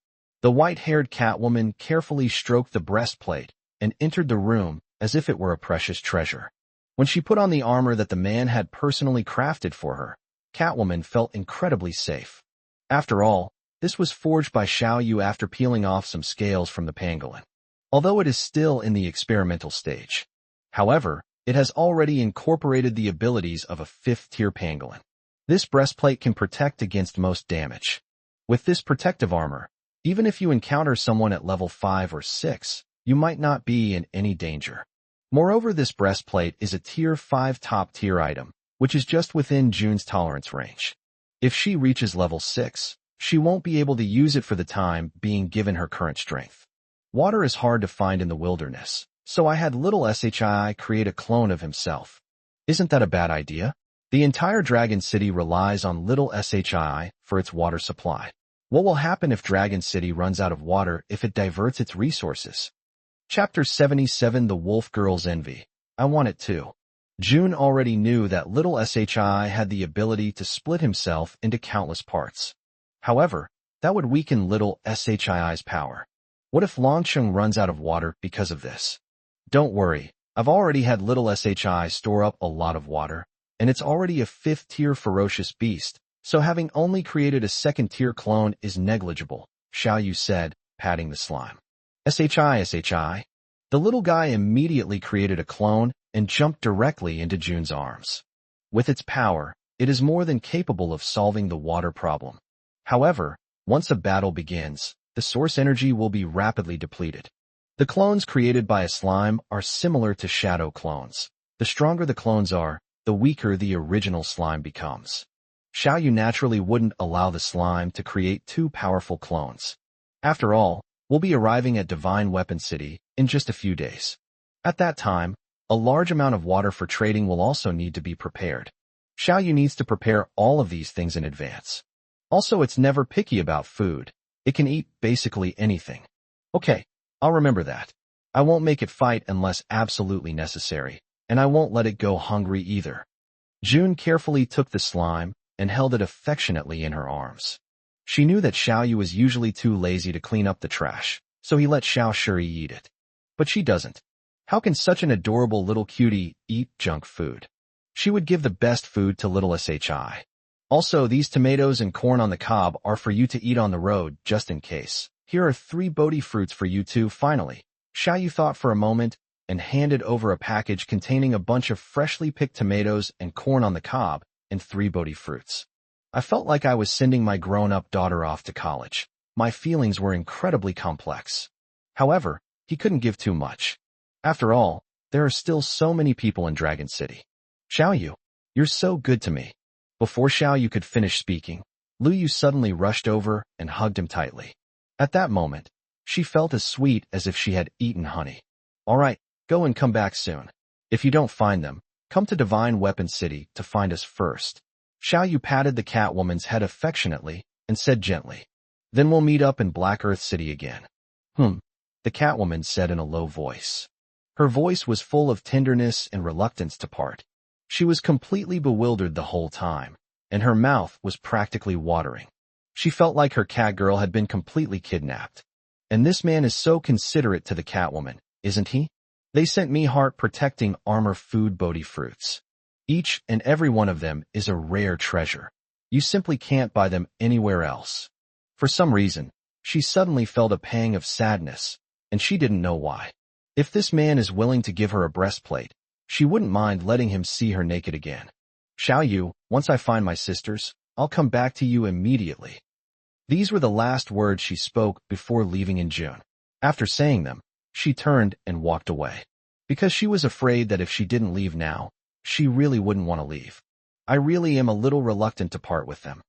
The white-haired Catwoman carefully stroked the breastplate and entered the room as if it were a precious treasure. When she put on the armor that the man had personally crafted for her, Catwoman felt incredibly safe. After all, this was forged by Xiao Yu after peeling off some scales from the pangolin. Although it is still in the experimental stage. However, it has already incorporated the abilities of a 5th-tier pangolin. This breastplate can protect against most damage. With this protective armor, even if you encounter someone at level 5 or 6, you might not be in any danger. Moreover, this breastplate is a tier 5 top-tier item, which is just within June's tolerance range. If she reaches level 6, she won't be able to use it for the time being given her current strength. Water is hard to find in the wilderness, so I had little Shii create a clone of himself. Isn't that a bad idea? The entire Dragon City relies on little Shii for its water supply. What will happen if Dragon City runs out of water if it diverts its resources? Chapter 77 The Wolf Girl's Envy. I want it too. June already knew that little Shii had the ability to split himself into countless parts. However, that would weaken little Shii's power. What if Longsheng runs out of water because of this? Don't worry, I've already had little Shii store up a lot of water, and it's already a 5th-tier ferocious beast, so having only created a 2nd-tier clone is negligible, Xiao Yu said, patting the slime. Shii. The little guy immediately created a clone and jumped directly into June's arms. With its power, it is more than capable of solving the water problem. However, once a battle begins, the source energy will be rapidly depleted. The clones created by a slime are similar to shadow clones. The stronger the clones are, the weaker the original slime becomes. Xiao Yu naturally wouldn't allow the slime to create 2 powerful clones. After all, we'll be arriving at Divine Weapon City in just a few days. At that time, a large amount of water for trading will also need to be prepared. Xiao Yu needs to prepare all of these things in advance. Also, it's never picky about food. It can eat basically anything. Okay, I'll remember that. I won't make it fight unless absolutely necessary, and I won't let it go hungry either. June carefully took the slime and held it affectionately in her arms. She knew that Xiao Yu was usually too lazy to clean up the trash, so he let Xiao Shuri eat it. But she doesn't. How can such an adorable little cutie eat junk food? She would give the best food to little Shii. Also, these tomatoes and corn on the cob are for you to eat on the road, just in case. Here are 3 Bodhi fruits for you too. Finally, Xiao Yu thought for a moment and handed over a package containing a bunch of freshly picked tomatoes and corn on the cob and 3 Bodhi fruits. I felt like I was sending my grown-up daughter off to college. My feelings were incredibly complex. However, he couldn't give too much. After all, there are still so many people in Dragon City. Xiao Yu, you're so good to me. Before Xiao Yu could finish speaking, Lu Yu suddenly rushed over and hugged him tightly. At that moment, she felt as sweet as if she had eaten honey. All right, go and come back soon. If you don't find them, come to Divine Weapon City to find us first. Xiao Yu patted the Catwoman's head affectionately and said gently, then we'll meet up in Black Earth City again. the Catwoman said in a low voice. Her voice was full of tenderness and reluctance to part. She was completely bewildered the whole time, and her mouth was practically watering. She felt like her Catgirl had been completely kidnapped. And this man is so considerate to the Catwoman, isn't he? They sent me heart-protecting armor food Bodhi fruits. Each and every one of them is a rare treasure. You simply can't buy them anywhere else. For some reason, she suddenly felt a pang of sadness, and she didn't know why. If this man is willing to give her a breastplate, she wouldn't mind letting him see her naked again. Xiao Yu, once I find my sisters, I'll come back to you immediately. These were the last words she spoke before leaving in June. After saying them, she turned and walked away. Because she was afraid that if she didn't leave now, she really wouldn't want to leave. I really am a little reluctant to part with them.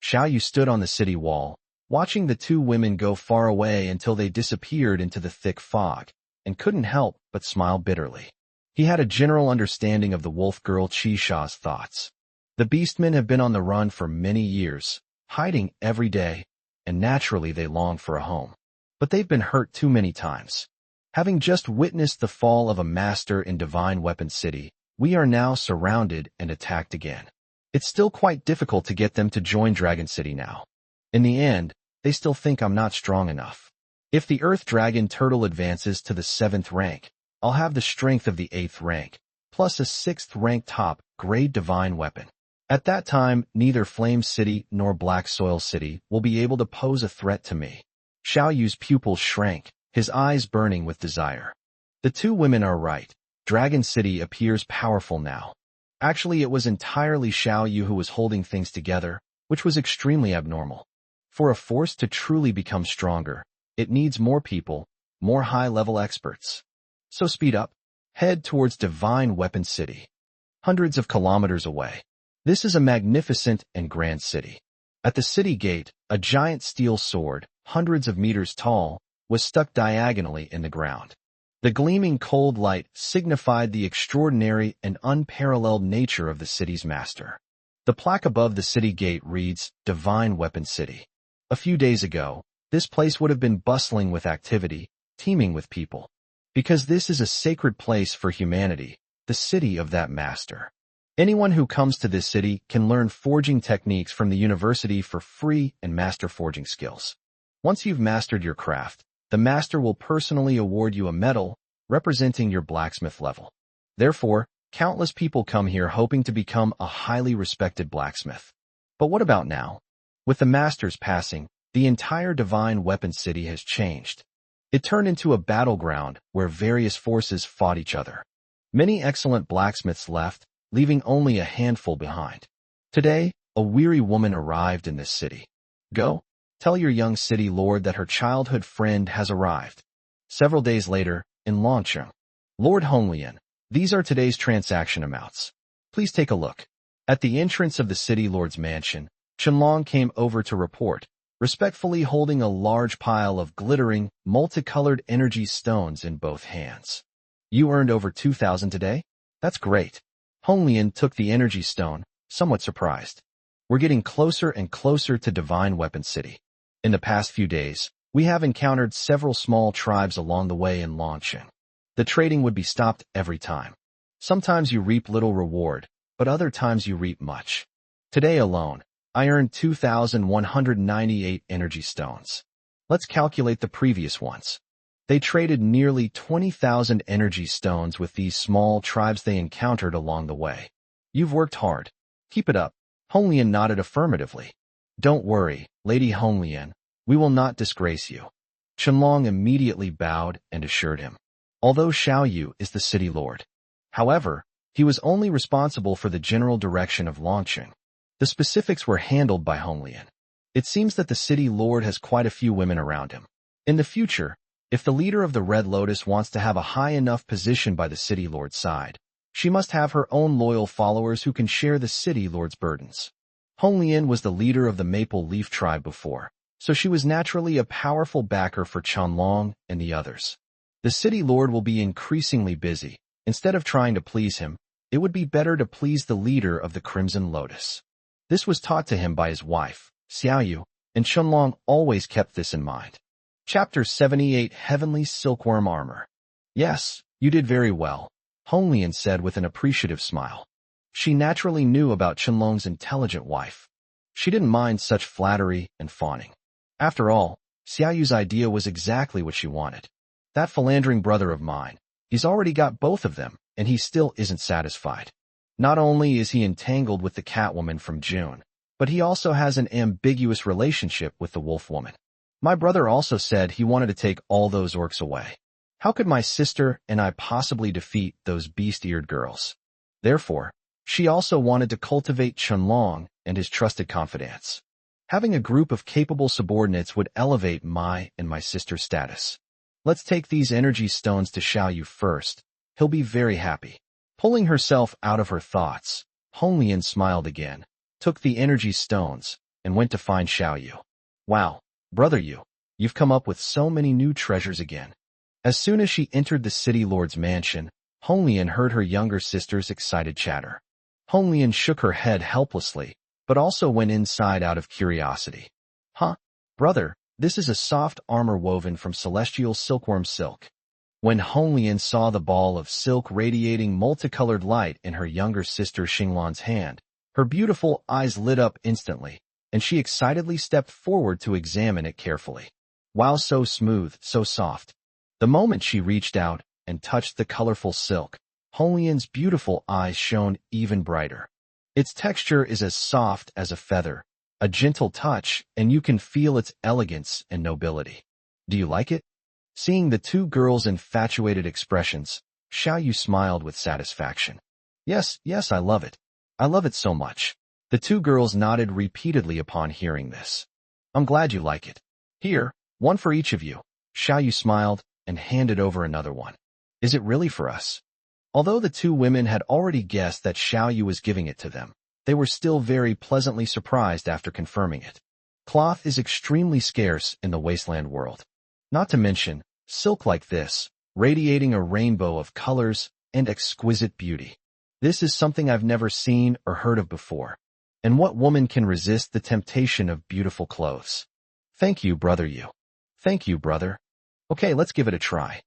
Xiao Yu stood on the city wall, watching the two women go far away until they disappeared into the thick fog, and couldn't help but smile bitterly. He had a general understanding of the wolf girl Chisha's thoughts. The beastmen have been on the run for many years, hiding every day, and naturally they long for a home. But they've been hurt too many times. Having just witnessed the fall of a master in Divine Weapon City, we are now surrounded and attacked again. It's still quite difficult to get them to join Dragon City now. In the end, they still think I'm not strong enough. If the Earth Dragon Turtle advances to the 7th rank, I'll have the strength of the 8th rank, plus a 6th rank top-grade divine weapon. At that time, neither Flame City nor Black Soil City will be able to pose a threat to me. Xiao Yu's pupils shrank, his eyes burning with desire. The two women are right. Dragon City appears powerful now. Actually, it was entirely Xiao Yu who was holding things together, which was extremely abnormal. For a force to truly become stronger, it needs more people, more high-level experts. So speed up. Head towards Divine Weapon City. Hundreds of kilometers away. This is a magnificent and grand city. At the city gate, a giant steel sword, hundreds of meters tall, was stuck diagonally in the ground. The gleaming cold light signified the extraordinary and unparalleled nature of the city's master. The plaque above the city gate reads, Divine Weapon City. A few days ago, this place would have been bustling with activity, teeming with people. Because this is a sacred place for humanity, the city of that master. Anyone who comes to this city can learn forging techniques from the university for free and master forging skills. Once you've mastered your craft, the master will personally award you a medal representing your blacksmith level. Therefore, countless people come here hoping to become a highly respected blacksmith. But what about now? With the masters passing, the entire Divine Weapon City has changed. It turned into a battleground where various forces fought each other. Many excellent blacksmiths left, leaving only a handful behind. Today, a weary woman arrived in this city. Go, tell your young city lord that her childhood friend has arrived. Several days later, in Longcheng. Lord Honglian, these are today's transaction amounts. Please take a look. At the entrance of the city lord's mansion, Chenlong came over to report, respectfully holding a large pile of glittering, multicolored energy stones in both hands. You earned over 2,000 today? That's great. Honglian took the energy stone, somewhat surprised. We're getting closer and closer to Divine Weapon City. In the past few days, we have encountered several small tribes along the way in Longcheng. The trading would be stopped every time. Sometimes you reap little reward, but other times you reap much. Today alone, I earned 2,198 energy stones. Let's calculate the previous ones. They traded nearly 20,000 energy stones with these small tribes they encountered along the way. You've worked hard. Keep it up. Honglian nodded affirmatively. Don't worry, Lady Honglian, we will not disgrace you. Chenlong immediately bowed and assured him. Although Xiao Yu is the city lord. However, he was only responsible for the general direction of Longcheng. The specifics were handled by Honglian. It seems that the city lord has quite a few women around him. In the future, if the leader of the Red Lotus wants to have a high enough position by the city lord's side, she must have her own loyal followers who can share the city lord's burdens. Honglian was the leader of the Maple Leaf tribe before, so she was naturally a powerful backer for Chenlong and the others. The city lord will be increasingly busy. Instead of trying to please him, it would be better to please the leader of the Crimson Lotus. This was taught to him by his wife, Xiao Yu, and Chenlong always kept this in mind. Chapter 78 Heavenly Silkworm Armor. Yes, you did very well, Hong Lian said with an appreciative smile. She naturally knew about Qianlong's intelligent wife. She didn't mind such flattery and fawning. After all, Xiao Yu's idea was exactly what she wanted. That philandering brother of mine, he's already got both of them, and he still isn't satisfied. Not only is he entangled with the Catwoman from June, but he also has an ambiguous relationship with the Wolf Woman. My brother also said he wanted to take all those orcs away. How could my sister and I possibly defeat those beast-eared girls? Therefore, she also wanted to cultivate Qianlong and his trusted confidants. Having a group of capable subordinates would elevate my and my sister's status. Let's take these energy stones to Xiao Yu first. He'll be very happy. Pulling herself out of her thoughts, Hong Lian smiled again, took the energy stones, and went to find Xiao Yu. Wow, brother Yu, you've come up with so many new treasures again. As soon as she entered the city lord's mansion, Hong Lian heard her younger sister's excited chatter. Hong Lian shook her head helplessly, but also went inside out of curiosity. Huh? Brother, this is a soft armor woven from celestial silkworm silk. When Hong Lian saw the ball of silk radiating multicolored light in her younger sister Xinglan's hand, her beautiful eyes lit up instantly, and she excitedly stepped forward to examine it carefully. Wow, so smooth, so soft. The moment she reached out and touched the colorful silk, Hong Lian's beautiful eyes shone even brighter. Its texture is as soft as a feather, a gentle touch, and you can feel its elegance and nobility. Do you like it? Seeing the two girls' infatuated expressions, Xiao Yu smiled with satisfaction. Yes, I love it. I love it so much. The two girls nodded repeatedly upon hearing this. I'm glad you like it. Here, one for each of you. Xiao Yu smiled and handed over another one. Is it really for us? Although the two women had already guessed that Xiao Yu was giving it to them, they were still very pleasantly surprised after confirming it. Cloth is extremely scarce in the Wasteland world. Not to mention, silk like this, radiating a rainbow of colors and exquisite beauty. This is something I've never seen or heard of before. And what woman can resist the temptation of beautiful clothes? Thank you, brother Yu. Thank you, brother. Okay, let's give it a try.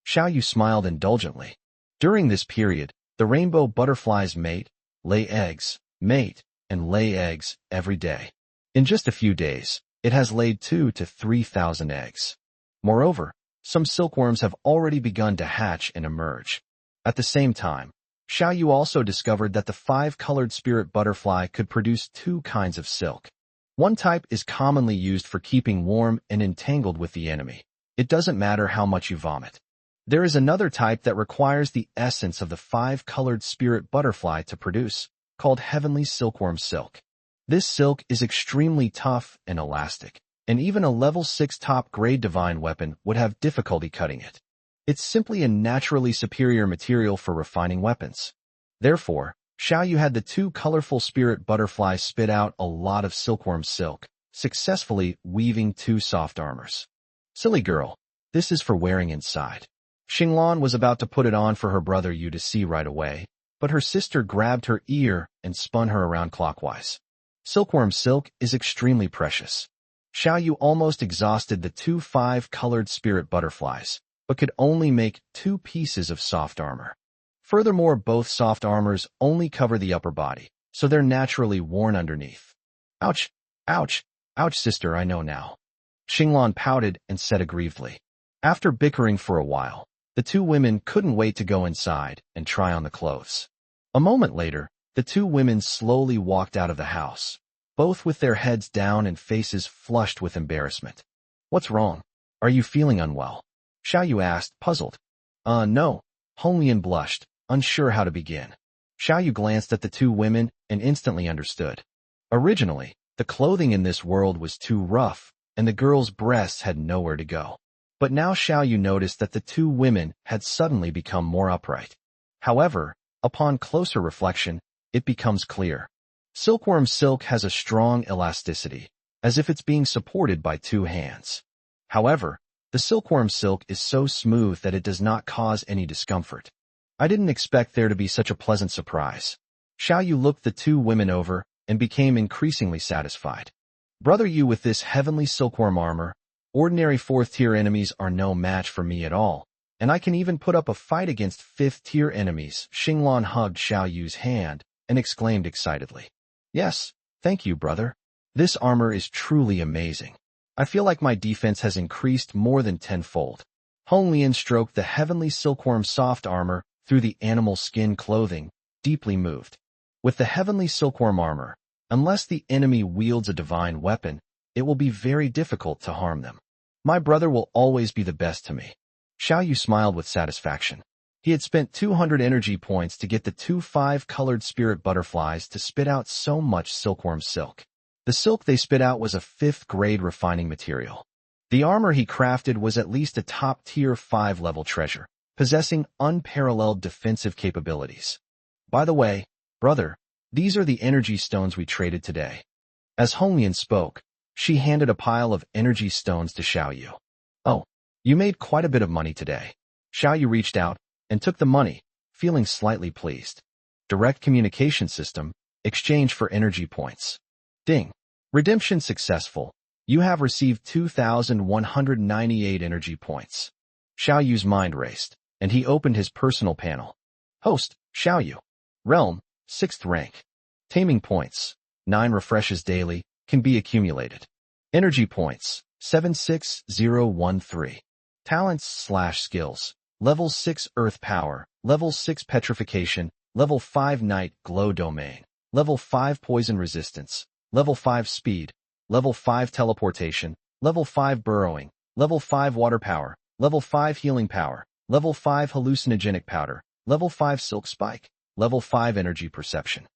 Xiao Yu smiled indulgently. During this period, the rainbow butterflies mate, lay eggs, mate, and lay eggs every day. In just a few days, it has laid 2,000 to 3,000 eggs. Moreover, some silkworms have already begun to hatch and emerge. At the same time, Xiao Yu also discovered that the 5-colored spirit butterfly could produce 2 kinds of silk. One type is commonly used for keeping warm and entangled with the enemy. It doesn't matter how much you vomit. There is another type that requires the essence of the 5-colored spirit butterfly to produce, called heavenly silkworm silk. This silk is extremely tough and elastic, and even a level 6 top-grade divine weapon would have difficulty cutting it. It's simply a naturally superior material for refining weapons. Therefore, Xiao Yu had the 2 colorful spirit butterflies spit out a lot of silkworm silk, successfully weaving 2 soft armors. Silly girl, this is for wearing inside. Xinglan was about to put it on for her brother Yu to see right away, but her sister grabbed her ear and spun her around clockwise. Silkworm silk is extremely precious. Xiao Yu almost exhausted the 2 5-colored spirit butterflies, but could only make 2 pieces of soft armor. Furthermore, both soft armors only cover the upper body, so they're naturally worn underneath. Ouch, ouch, ouch, sister, I know now. Xinglan pouted and said aggrievedly. After bickering for a while, the 2 women couldn't wait to go inside and try on the clothes. A moment later, the 2 women slowly walked out of the house, both with their heads down and faces flushed with embarrassment. What's wrong? Are you feeling unwell? Xiao Yu asked, puzzled. No. Hong Lian blushed, unsure how to begin. Xiao Yu glanced at the 2 women and instantly understood. Originally, the clothing in this world was too rough, and the girls' breasts had nowhere to go. But now Xiao Yu noticed that the 2 women had suddenly become more upright. However, upon closer reflection, it becomes clear. Silkworm silk has a strong elasticity, as if it's being supported by 2 hands. However, the silkworm silk is so smooth that it does not cause any discomfort. I didn't expect there to be such a pleasant surprise. Xiao Yu looked the 2 women over and became increasingly satisfied. Brother Yu, with this heavenly silkworm armor, Ordinary 4th-tier enemies are no match for me at all, and I can even put up a fight against 5th-tier enemies. Xinglan hugged Xiao Yu's hand and exclaimed excitedly. Yes, thank you, brother. This armor is truly amazing. I feel like my defense has increased more than tenfold. Hong Lian stroked the heavenly silkworm soft armor through the animal skin clothing, deeply moved. With the heavenly silkworm armor, unless the enemy wields a divine weapon, it will be very difficult to harm them. My brother will always be the best to me. Xiao Yu smiled with satisfaction. He had spent 200 energy points to get the 2 5-colored spirit butterflies to spit out so much silkworm silk. The silk they spit out was a 5th-grade refining material. The armor he crafted was at least a top-tier 5-level treasure, possessing unparalleled defensive capabilities. By the way, brother, these are the energy stones we traded today. As Honglian spoke, she handed a pile of energy stones to Xiao Yu. Oh, you made quite a bit of money today. Xiao Yu reached out and took the money, feeling slightly pleased. Direct communication system, exchange for energy points. Ding. Redemption successful. You have received 2,198 energy points. Xiao Yu's mind raced, and he opened his personal panel. Host, Xiao Yu. Realm, 6th rank. Taming points, 9 refreshes daily, can be accumulated. Energy points, 76013. Talents/skills, level 6 earth power, level 6 petrification, level 5 night glow domain, level 5 poison resistance, level 5 speed, level 5 teleportation, level 5 burrowing, level 5 water power, level 5 healing power, level 5 hallucinogenic powder, level 5 silk spike, level 5 energy perception.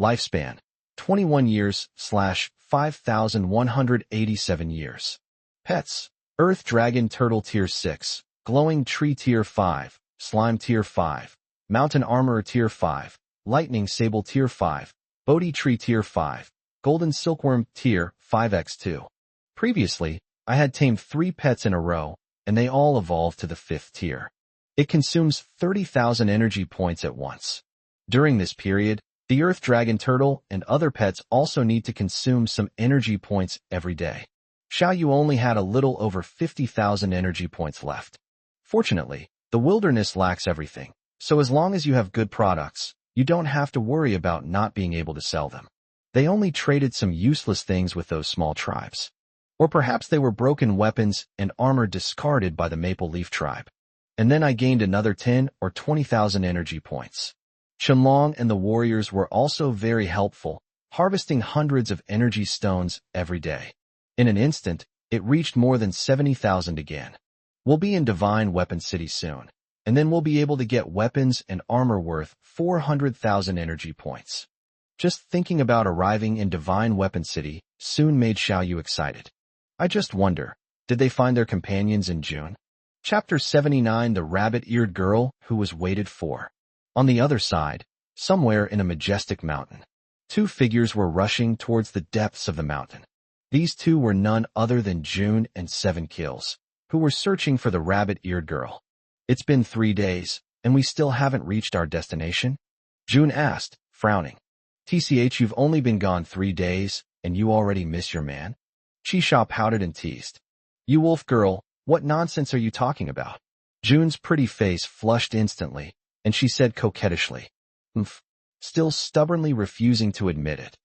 Lifespan, 21 years/5,187 years. Pets, Earth Dragon Turtle Tier 6, Glowing Tree Tier 5, Slime Tier 5, Mountain Armorer Tier 5, Lightning Sable Tier 5, Bodhi Tree Tier 5, Golden Silkworm Tier 5x2. Previously, I had tamed 3 pets in a row, and they all evolved to the 5th tier. It consumes 30,000 energy points at once. During this period, the Earth Dragon Turtle and other pets also need to consume some energy points every day. Xiao Yu only had a little over 50,000 energy points left. Fortunately, the wilderness lacks everything, so as long as you have good products, you don't have to worry about not being able to sell them. They only traded some useless things with those small tribes. Or perhaps they were broken weapons and armor discarded by the Maple Leaf tribe. And then I gained another 10 or 20,000 energy points. Qianlong and the warriors were also very helpful, harvesting hundreds of energy stones every day. In an instant, it reached more than 70,000 again. We'll be in Divine Weapon City soon, and then we'll be able to get weapons and armor worth 400,000 energy points. Just thinking about arriving in Divine Weapon City soon made Xiao Yu excited. I just wonder, did they find their companions in June? Chapter 79 The Rabbit-Eared Girl Who Was Waited For. On the other side, somewhere in a majestic mountain, 2 figures were rushing towards the depths of the mountain. These 2 were none other than June and 7 Kills, who were searching for the rabbit-eared girl. It's been 3 days, and we still haven't reached our destination? June asked, frowning. TCH, you've only been gone 3 days, and you already miss your man? Qisha pouted and teased. You wolf girl, what nonsense are you talking about? June's pretty face flushed instantly, and she said coquettishly, still stubbornly refusing to admit it.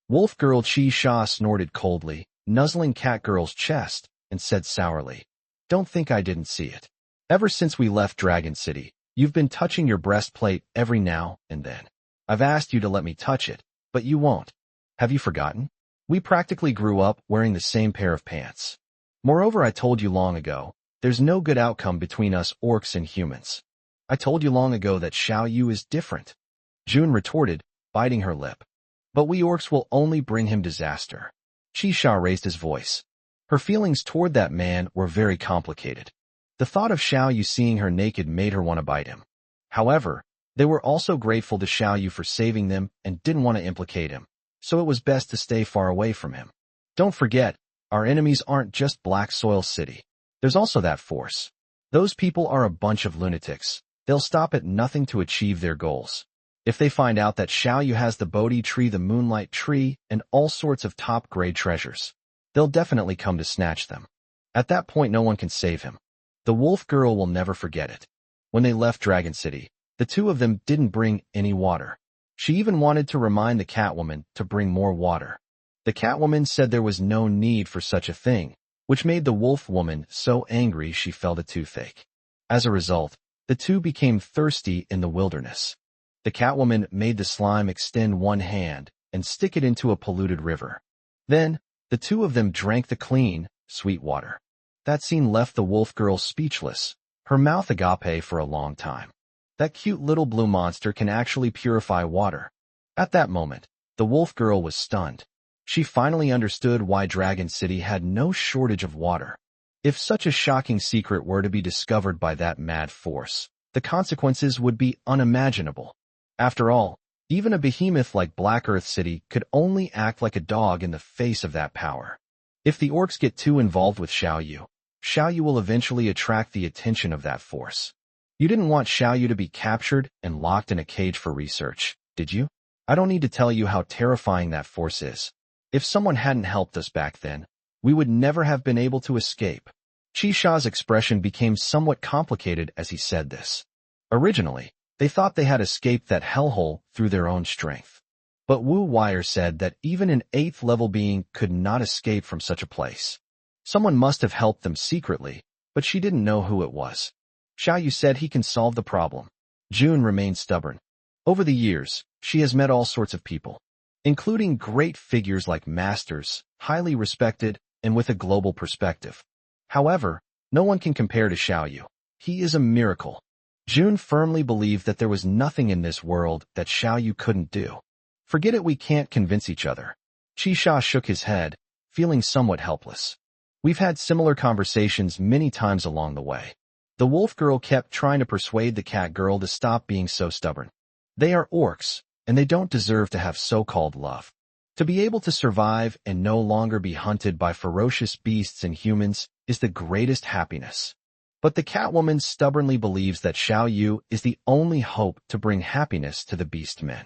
Wolf girl Qisha snorted coldly, nuzzling cat girl's chest, and said sourly, don't think I didn't see it. Ever since we left Dragon City, you've been touching your breastplate every now and then. I've asked you to let me touch it, but you won't. Have you forgotten? We practically grew up wearing the same pair of pants. Moreover, I told you long ago, there's no good outcome between us orcs and humans. I told you long ago that Xiao Yu is different. June retorted, biting her lip. But we orcs will only bring him disaster. Qisha raised his voice. Her feelings toward that man were very complicated. The thought of Xiao Yu seeing her naked made her want to bite him. However, they were also grateful to Xiao Yu for saving them and didn't want to implicate him, so it was best to stay far away from him. Don't forget, our enemies aren't just Black Soil City. There's also that force. Those people are a bunch of lunatics. They'll stop at nothing to achieve their goals. If they find out that Xiao Yu has the Bodhi tree, the Moonlight tree, and all sorts of top-grade treasures, they'll definitely come to snatch them. At that point, no one can save him. The wolf girl will never forget it. When they left Dragon City, the two of them didn't bring any water. She even wanted to remind the Catwoman to bring more water. The Catwoman said there was no need for such a thing, which made the wolf woman so angry she felt a toothache. As a result, the two became thirsty in the wilderness. The Catwoman made the slime extend one hand and stick it into a polluted river. Then, the two of them drank the clean, sweet water. That scene left the wolf girl speechless, her mouth agape for a long time. That cute little blue monster can actually purify water. At that moment, the wolf girl was stunned. She finally understood why Dragon City had no shortage of water. If such a shocking secret were to be discovered by that mad force, the consequences would be unimaginable. After all, even a behemoth like Black Earth City could only act like a dog in the face of that power. If the orcs get too involved with Xiao Yu will eventually attract the attention of that force. You didn't want Xiao Yu to be captured and locked in a cage for research, did you? I don't need to tell you how terrifying that force is. If someone hadn't helped us back then, we would never have been able to escape. Qisha's expression became somewhat complicated as he said this. Originally, they thought they had escaped that hellhole through their own strength. But Wu Wire said that even an 8th level being could not escape from such a place. Someone must have helped them secretly, but she didn't know who it was. Xiao Yu said he can solve the problem. June remained stubborn. Over the years, she has met all sorts of people, including great figures like masters, highly respected, and with a global perspective. However, no one can compare to Xiao Yu. He is a miracle. June firmly believed that there was nothing in this world that Xiao Yu couldn't do. Forget it, we can't convince each other. Qisha shook his head, feeling somewhat helpless. We've had similar conversations many times along the way. The wolf girl kept trying to persuade the cat girl to stop being so stubborn. They are orcs, and they don't deserve to have so-called love. To be able to survive and no longer be hunted by ferocious beasts and humans is the greatest happiness. But the Catwoman stubbornly believes that Xiao Yu is the only hope to bring happiness to the beast men.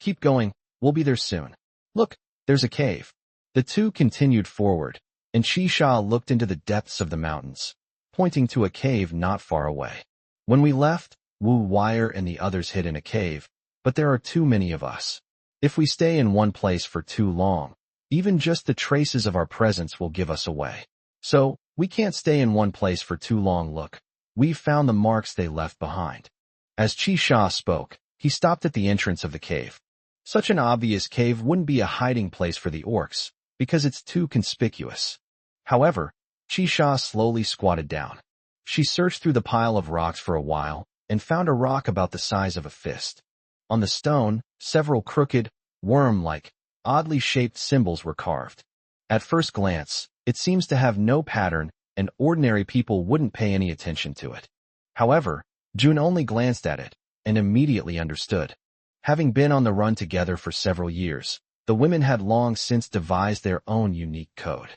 Keep going, we'll be there soon. Look, there's a cave. The two continued forward, and Qisha looked into the depths of the mountains, pointing to a cave not far away. When we left, Wu Wire and the others hid in a cave, but there are too many of us. If we stay in one place for too long, even just the traces of our presence will give us away. So, we can't stay in one place for too long. Look, we've found the marks they left behind. As Qisha spoke, he stopped at the entrance of the cave. Such an obvious cave wouldn't be a hiding place for the orcs, because it's too conspicuous. However, Qisha slowly squatted down. She searched through the pile of rocks for a while, and found a rock about the size of a fist. On the stone, several crooked, worm-like, oddly shaped symbols were carved. At first glance, it seems to have no pattern, and ordinary people wouldn't pay any attention to it. However, June only glanced at it, and immediately understood. Having been on the run together for several years, the women had long since devised their own unique code.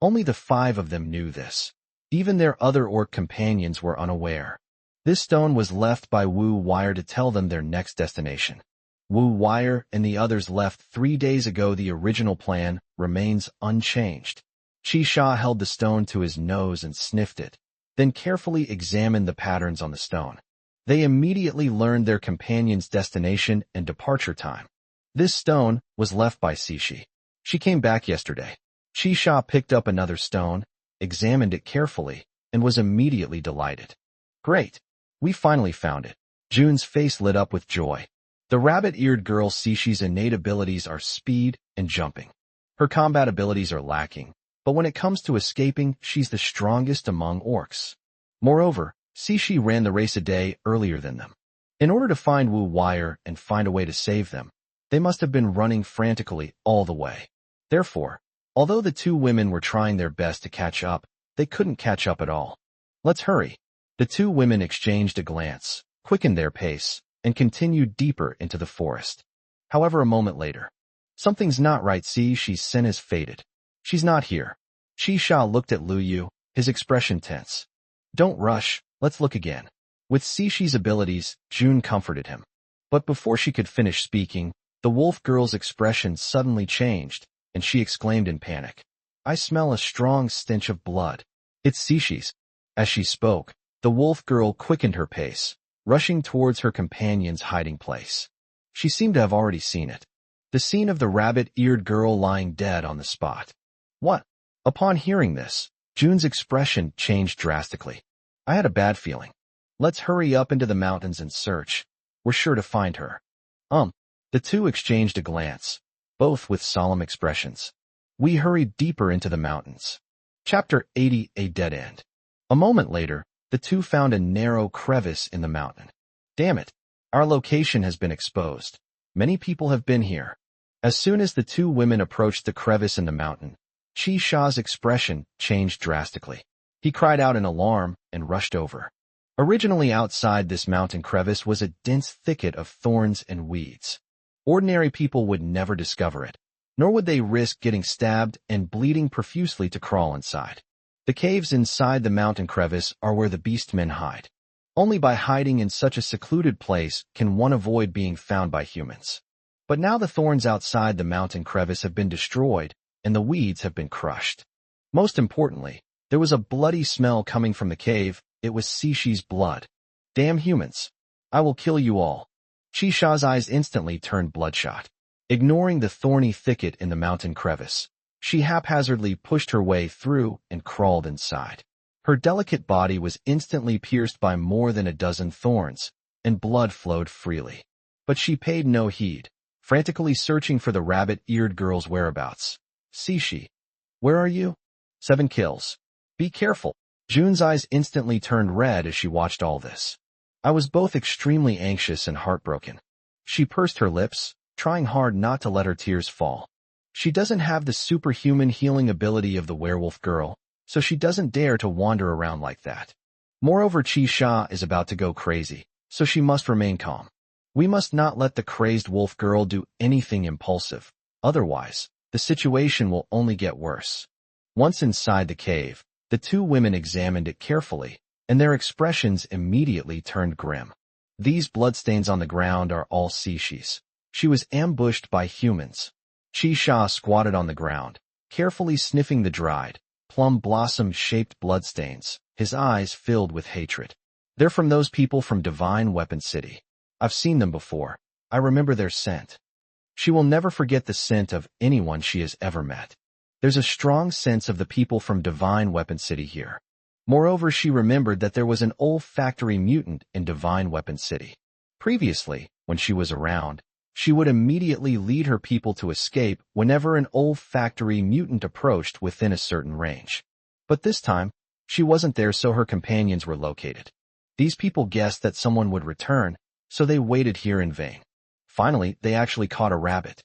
Only the 5 of them knew this. Even their other orc companions were unaware. This stone was left by Wu Wire to tell them their next destination. Wu Wire and the others left 3 days ago. The original plan remains unchanged. Qisha held the stone to his nose and sniffed it, then carefully examined the patterns on the stone. They immediately learned their companion's destination and departure time. This stone was left by Cixi. She came back yesterday. Qisha picked up another stone, examined it carefully, and was immediately delighted. Great! We finally found it. June's face lit up with joy. The rabbit-eared girl Cixi's innate abilities are speed and jumping. Her combat abilities are lacking, but when it comes to escaping, she's the strongest among orcs. Moreover, Cixi ran the race a day earlier than them. In order to find Wu Wire and find a way to save them, they must have been running frantically all the way. Therefore, although the 2 women were trying their best to catch up, they couldn't catch up at all. Let's hurry. The 2 women exchanged a glance, quickened their pace, and continued deeper into the forest. However, a moment later, something's not right. She's sin has faded. She's not here. Qisha looked at Lu Yu, his expression tense. Don't rush, let's look again. With Cixi's abilities, June comforted him. But before she could finish speaking, the wolf girl's expression suddenly changed, and she exclaimed in panic. I smell a strong stench of blood. It's Sishi's. As she spoke, the wolf girl quickened her pace, rushing towards her companion's hiding place. She seemed to have already seen it. The scene of the rabbit-eared girl lying dead on the spot. What? Upon hearing this, June's expression changed drastically. I had a bad feeling. Let's hurry up into the mountains and search. We're sure to find her. The two exchanged a glance, both with solemn expressions. We hurried deeper into the mountains. Chapter 80, A Dead End. A moment later, the two found a narrow crevice in the mountain. Damn it, our location has been exposed. Many people have been here. As soon as the two women approached the crevice in the mountain, Xiao's expression changed drastically. He cried out in alarm and rushed over. Originally outside this mountain crevice was a dense thicket of thorns and weeds. Ordinary people would never discover it, nor would they risk getting stabbed and bleeding profusely to crawl inside. The caves inside the mountain crevice are where the beastmen hide. Only by hiding in such a secluded place can one avoid being found by humans. But now the thorns outside the mountain crevice have been destroyed, and the weeds have been crushed. Most importantly, there was a bloody smell coming from the cave. It was Sishi's blood. Damn humans. I will kill you all. Xiao's eyes instantly turned bloodshot. Ignoring the thorny thicket in the mountain crevice, she haphazardly pushed her way through and crawled inside. Her delicate body was instantly pierced by more than a dozen thorns, and blood flowed freely. But she paid no heed, frantically searching for the rabbit-eared girl's whereabouts. Sishi, where are you? 7 kills. Be careful. June's eyes instantly turned red as she watched all this. I was both extremely anxious and heartbroken. She pursed her lips, trying hard not to let her tears fall. She doesn't have the superhuman healing ability of the werewolf girl, so she doesn't dare to wander around like that. Moreover, Xiao is about to go crazy, so she must remain calm. We must not let the crazed wolf girl do anything impulsive, otherwise, the situation will only get worse. Once inside the cave, the two women examined it carefully, and their expressions immediately turned grim. These bloodstains on the ground are all Sishi's. She was ambushed by humans. Xiao squatted on the ground, carefully sniffing the dried, plum blossom-shaped bloodstains, his eyes filled with hatred. They're from those people from Divine Weapon City. I've seen them before. I remember their scent. She will never forget the scent of anyone she has ever met. There's a strong sense of the people from Divine Weapon City here. Moreover, she remembered that there was an olfactory mutant in Divine Weapon City. Previously, when she was around, she would immediately lead her people to escape whenever an olfactory mutant approached within a certain range. But this time, she wasn't there, so her companions were located. These people guessed that someone would return, so they waited here in vain. Finally, they actually caught a rabbit.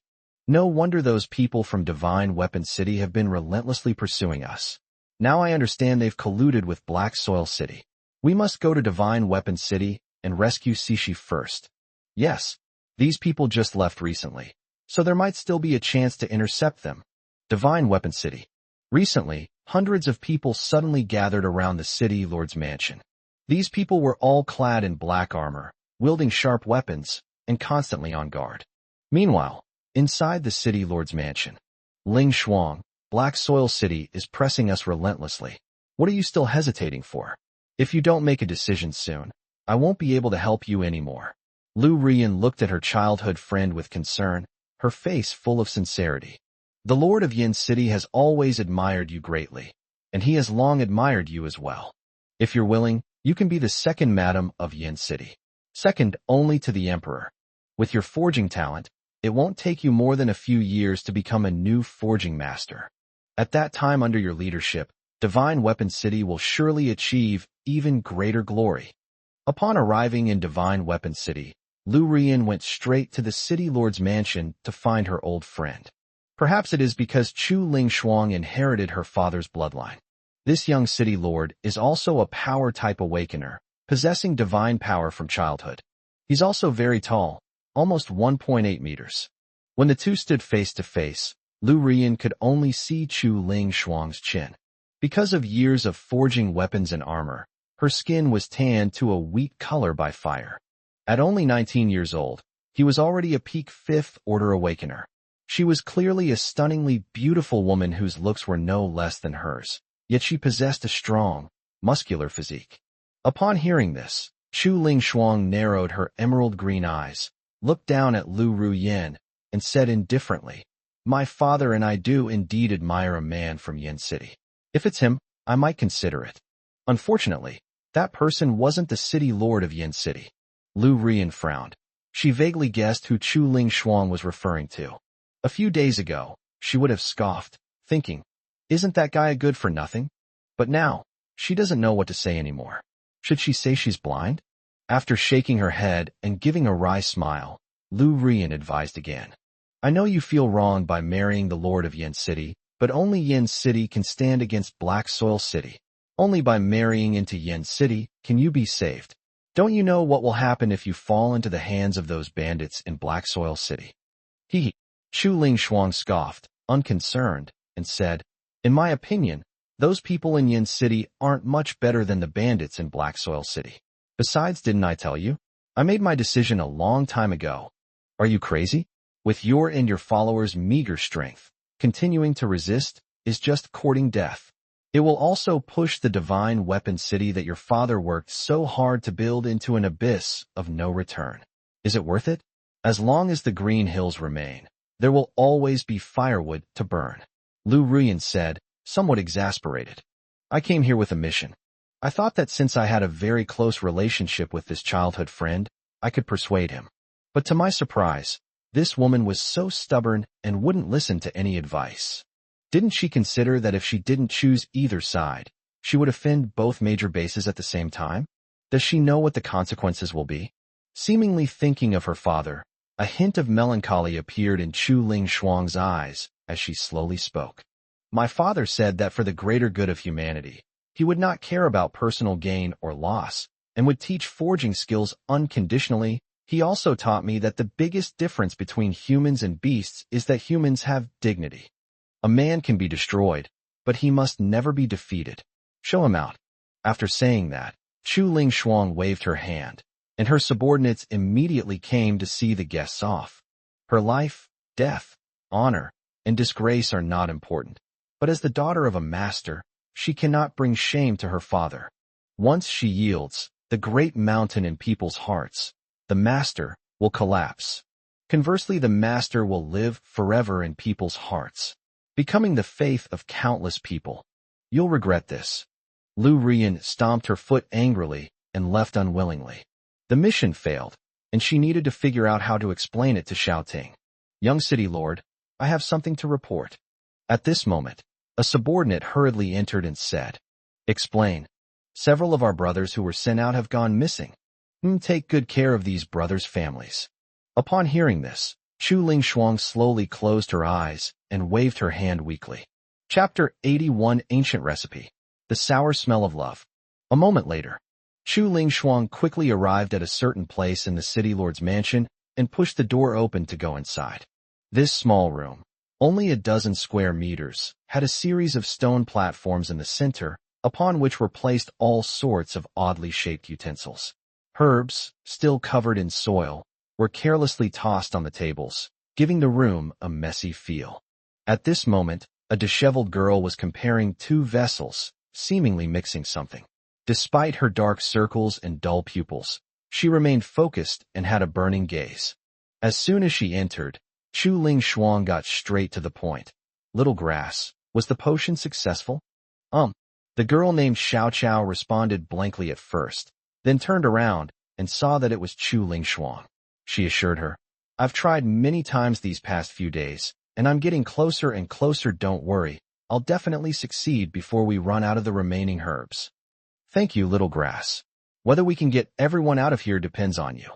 No wonder those people from Divine Weapon City have been relentlessly pursuing us. Now I understand they've colluded with Black Soil City. We must go to Divine Weapon City and rescue Sishi first. Yes, these people just left recently, so there might still be a chance to intercept them. Divine Weapon City. Recently, hundreds of people suddenly gathered around the city lord's mansion. These people were all clad in black armor, wielding sharp weapons, and constantly on guard. Meanwhile, inside the city lord's mansion, Ling Shuang, Black Soil City, is pressing us relentlessly. What are you still hesitating for? If you don't make a decision soon, I won't be able to help you anymore. Lu Rian looked at her childhood friend with concern, her face full of sincerity. The Lord of Yin City has always admired you greatly, and he has long admired you as well. If you're willing, you can be the second madam of Yin City, second only to the emperor. With your forging talent, it won't take you more than a few years to become a new forging master. At that time, under your leadership, Divine Weapon City will surely achieve even greater glory. Upon arriving in Divine Weapon City, Lu Rian went straight to the city lord's mansion to find her old friend. Perhaps it is because Chu Ling Shuang inherited her father's bloodline. This young city lord is also a power-type awakener, possessing divine power from childhood. He's also very tall, almost 1.8 meters. When the two stood face to face, Lu Rian could only see Chu Ling Shuang's chin. Because of years of forging weapons and armor, her skin was tanned to a wheat color by fire. At only 19 years old, he was already a peak 5th Order Awakener. She was clearly a stunningly beautiful woman whose looks were no less than hers. yet she possessed a strong, muscular physique. Upon hearing this, Chu Ling Shuang narrowed her emerald-green eyes, looked down at Lu Ruyin, and said indifferently, "My father and I do indeed admire a man from Yin City. If it's him, I might consider it. Unfortunately, that person wasn't the city lord of Yin City." Lu Ruyin frowned. She vaguely guessed who Chu Ling Shuang was referring to. A few days ago, she would have scoffed, thinking, "Isn't that guy a good-for-nothing?" But now, she doesn't know what to say anymore. Should she say she's blind? After shaking her head and giving a wry smile, Lu Ruyin advised again. "I know you feel wronged by marrying the lord of Yin City, but only Yin City can stand against Black Soil City. Only by marrying into Yin City can you be saved. Don't you know what will happen if you fall into the hands of those bandits in Black Soil City?" He, Chu Ling Shuang scoffed, unconcerned, and said, "In my opinion, those people in Yin City aren't much better than the bandits in Black Soil City. Besides, didn't I tell you? I made my decision a long time ago. Are you crazy? With your and your followers' meager strength, continuing to resist is just courting death. It will also push the divine weapon city that your father worked so hard to build into an abyss of no return. Is it worth it? As long as the green hills remain, there will always be firewood to burn." Lu Ruyin said, somewhat exasperated. "I came here with a mission. I thought that since I had a very close relationship with this childhood friend, I could persuade him. But to my surprise, this woman was so stubborn and wouldn't listen to any advice. Didn't she consider that if she didn't choose either side, she would offend both major bases at the same time? Does she know what the consequences will be?" Seemingly thinking of her father, a hint of melancholy appeared in Chu Ling Shuang's eyes as she slowly spoke. "My father said that for the greater good of humanity, he would not care about personal gain or loss, and would teach forging skills unconditionally. He also taught me that the biggest difference between humans and beasts is that humans have dignity. A man can be destroyed, but he must never be defeated. Show him out." After saying that, Chu Ling Shuang waved her hand, and her subordinates immediately came to see the guests off. Her life, death, honor, and disgrace are not important, but as the daughter of a master, she cannot bring shame to her father. Once she yields, the great mountain in people's hearts, the master, will collapse. Conversely, the master will live forever in people's hearts, becoming the faith of countless people. You'll regret this." Lu Ruyin stomped her foot angrily and left unwillingly. The mission failed, and she needed to figure out how to explain it to Xiaoting. "Young city lord, I have something to report." At this moment, a subordinate hurriedly entered and said, "Explain. Several of our brothers who were sent out have gone missing. Take good care of these brothers' families." Upon hearing this, Chu Ling Shuang slowly closed her eyes and waved her hand weakly. Chapter 81 Ancient Recipe. The Sour Smell of Love. A moment later, Chu Ling Shuang quickly arrived at a certain place in the city lord's mansion and pushed the door open to go inside. This small room, only a dozen square meters, had a series of stone platforms in the center, upon which were placed all sorts of oddly shaped utensils. Herbs, still covered in soil, were carelessly tossed on the tables, giving the room a messy feel. At this moment, a disheveled girl was comparing two vessels, seemingly mixing something. Despite her dark circles and dull pupils, she remained focused and had a burning gaze. As soon as she entered, Chu Ling Shuang got straight to the point. "Little grass, was the potion successful?" The girl named Xiao Chao responded blankly at first, then turned around and saw that it was Chu Ling Shuang. She assured her, "I've tried many times these past few days, and I'm getting closer and closer. Don't worry, I'll definitely succeed before we run out of the remaining herbs." "Thank you, Little Grass. Whether we can get everyone out of here depends on you."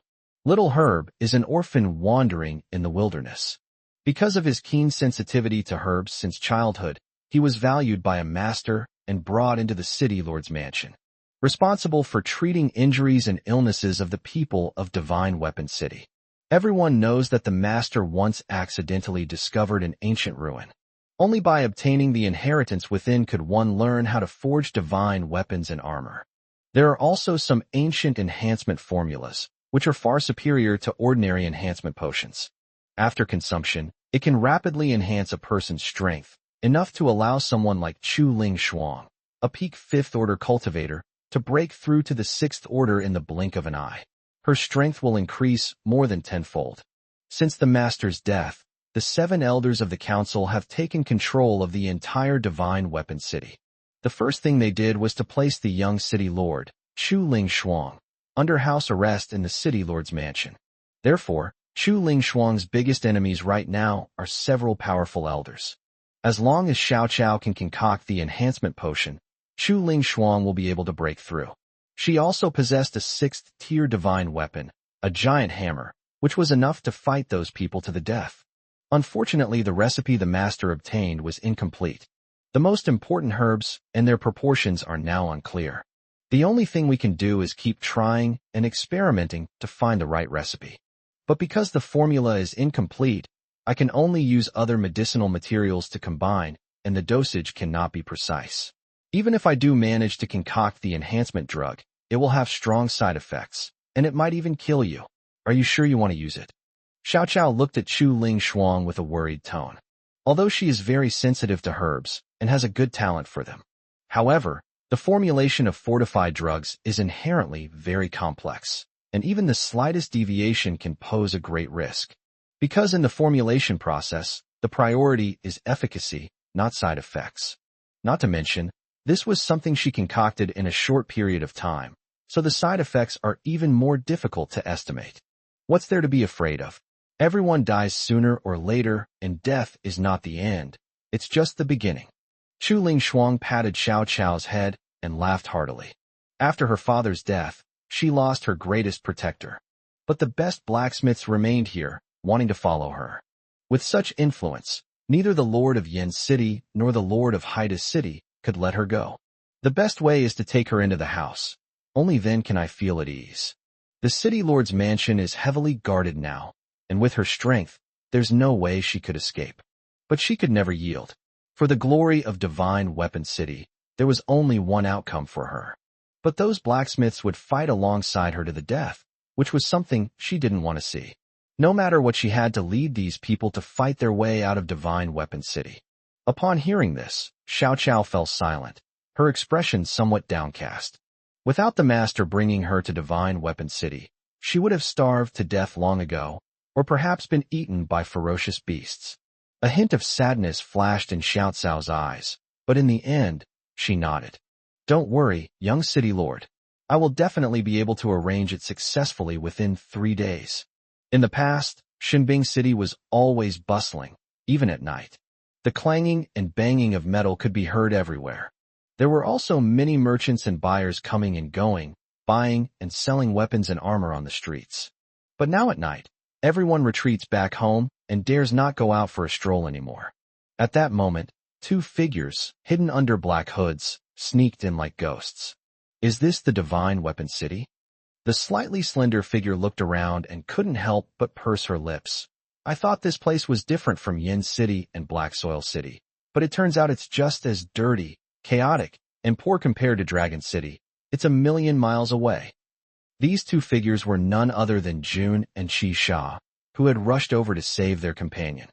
Little Herb is an orphan wandering in the wilderness. Because of his keen sensitivity to herbs since childhood, he was valued by a master and brought into the city lord's mansion, responsible for treating injuries and illnesses of the people of Divine Weapon City. Everyone knows that the master once accidentally discovered an ancient ruin. Only by obtaining the inheritance within could one learn how to forge divine weapons and armor. There are also some ancient enhancement formulas, which are far superior to ordinary enhancement potions. After consumption, it can rapidly enhance a person's strength, enough to allow someone like Chu Ling Shuang a peak 5th order cultivator, to break through to the 6th order in the blink of an eye. Her strength will increase more than tenfold. Since the master's death, the 7 elders of the council have taken control of the entire divine weapon city. The first thing they did was to place the young city lord, Chu Ling Shuang, under house arrest in the city lord's mansion. Therefore, Chu Ling Shuang's biggest enemies right now are several powerful elders. As long as Xiao Chao can concoct the enhancement potion, Chu Ling Shuang will be able to break through. She also possessed a 6th-tier divine weapon, a giant hammer, which was enough to fight those people to the death. Unfortunately, the recipe the master obtained was incomplete. The most important herbs and their proportions are now unclear. The only thing we can do is keep trying and experimenting to find the right recipe. But because the formula is incomplete, I can only use other medicinal materials to combine, and the dosage cannot be precise. Even if I do manage to concoct the enhancement drug, it will have strong side effects, and it might even kill you. Are you sure you want to use it? Xiao Chao looked at Chu Ling Shuang with a worried tone. Although she is very sensitive to herbs and has a good talent for them. However, the formulation of fortified drugs is inherently very complex, and even the slightest deviation can pose a great risk. Because in the formulation process, the priority is efficacy, not side effects. Not to mention, this was something she concocted in a short period of time, so the side effects are even more difficult to estimate. What's there to be afraid of? Everyone dies sooner or later, and death is not the end. It's just the beginning. Chu Ling Shuang patted Xiao Chao's head and laughed heartily. After her father's death, she lost her greatest protector. But the best blacksmiths remained here, wanting to follow her. With such influence, neither the Lord of Yin City nor the Lord of Haida City could let her go. The best way is to take her into the house. Only then can I feel at ease. The city lord's mansion is heavily guarded now, and with her strength, there's no way she could escape. But she could never yield. For the glory of divine weapon city, there was only one outcome for her. But those blacksmiths would fight alongside her to the death, which was something she didn't want to see. No matter what, she had to lead these people to fight their way out of divine weapon city. Upon hearing this, Xiao Chao fell silent, her expression somewhat downcast. Without the master bringing her to divine weapon city, she would have starved to death long ago, or perhaps been eaten by ferocious beasts. A hint of sadness flashed in Xiao Cao's eyes, but in the end, she nodded. Don't worry, young city lord. I will definitely be able to arrange it successfully within 3 days. In the past, Shinbing City was always bustling, even at night. The clanging and banging of metal could be heard everywhere. There were also many merchants and buyers coming and going, buying and selling weapons and armor on the streets. But now at night, everyone retreats back home and dares not go out for a stroll anymore. At that moment, 2 figures, hidden under black hoods, sneaked in like ghosts. Is this the divine weapon city? The slightly slender figure looked around and couldn't help but purse her lips. I thought this place was different from Yin City and Black Soil City, but it turns out it's just as dirty, chaotic, and poor compared to Dragon City. It's a million miles away. These 2 figures were none other than June and Qi Sha, who had rushed over to save their companion.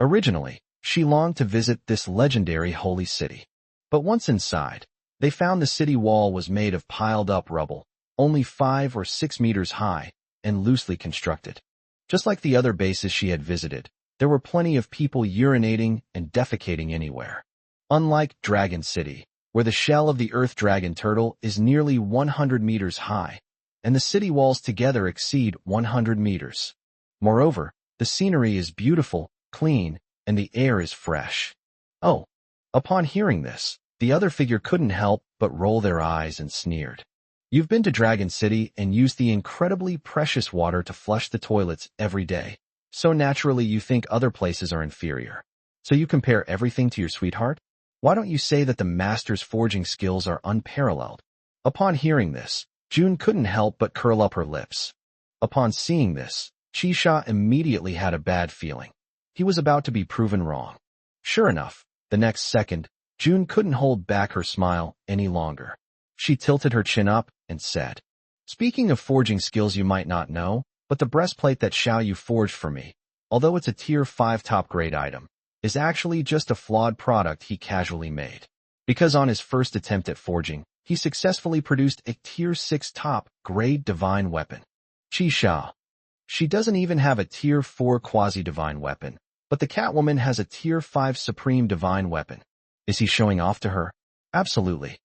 Originally, she longed to visit this legendary holy city. But once inside, they found the city wall was made of piled-up rubble, only 5 or 6 meters high, and loosely constructed. Just like the other bases she had visited, there were plenty of people urinating and defecating anywhere. Unlike Dragon City, where the shell of the earth dragon turtle is nearly 100 meters high, and the city walls together exceed 100 meters. Moreover, the scenery is beautiful, clean, and the air is fresh. Oh! Upon hearing this, the other figure couldn't help but roll their eyes and sneered. You've been to Dragon City and used the incredibly precious water to flush the toilets every day, so naturally you think other places are inferior. So you compare everything to your sweetheart? Why don't you say that the master's forging skills are unparalleled? Upon hearing this, June couldn't help but curl up her lips. Upon seeing this, Qisha immediately had a bad feeling. He was about to be proven wrong. Sure enough, the next second, June couldn't hold back her smile any longer. She tilted her chin up and said, Speaking of forging skills, you might not know, but the breastplate that Xiao Yu forged for me, although it's a tier 5 top-grade item, is actually just a flawed product he casually made. because on his first attempt at forging, he successfully produced a Tier 6 top-grade divine weapon. Xiao. She doesn't even have a Tier 4 quasi-divine weapon, but the Catwoman has a Tier 5 supreme divine weapon. Is he showing off to her? Absolutely.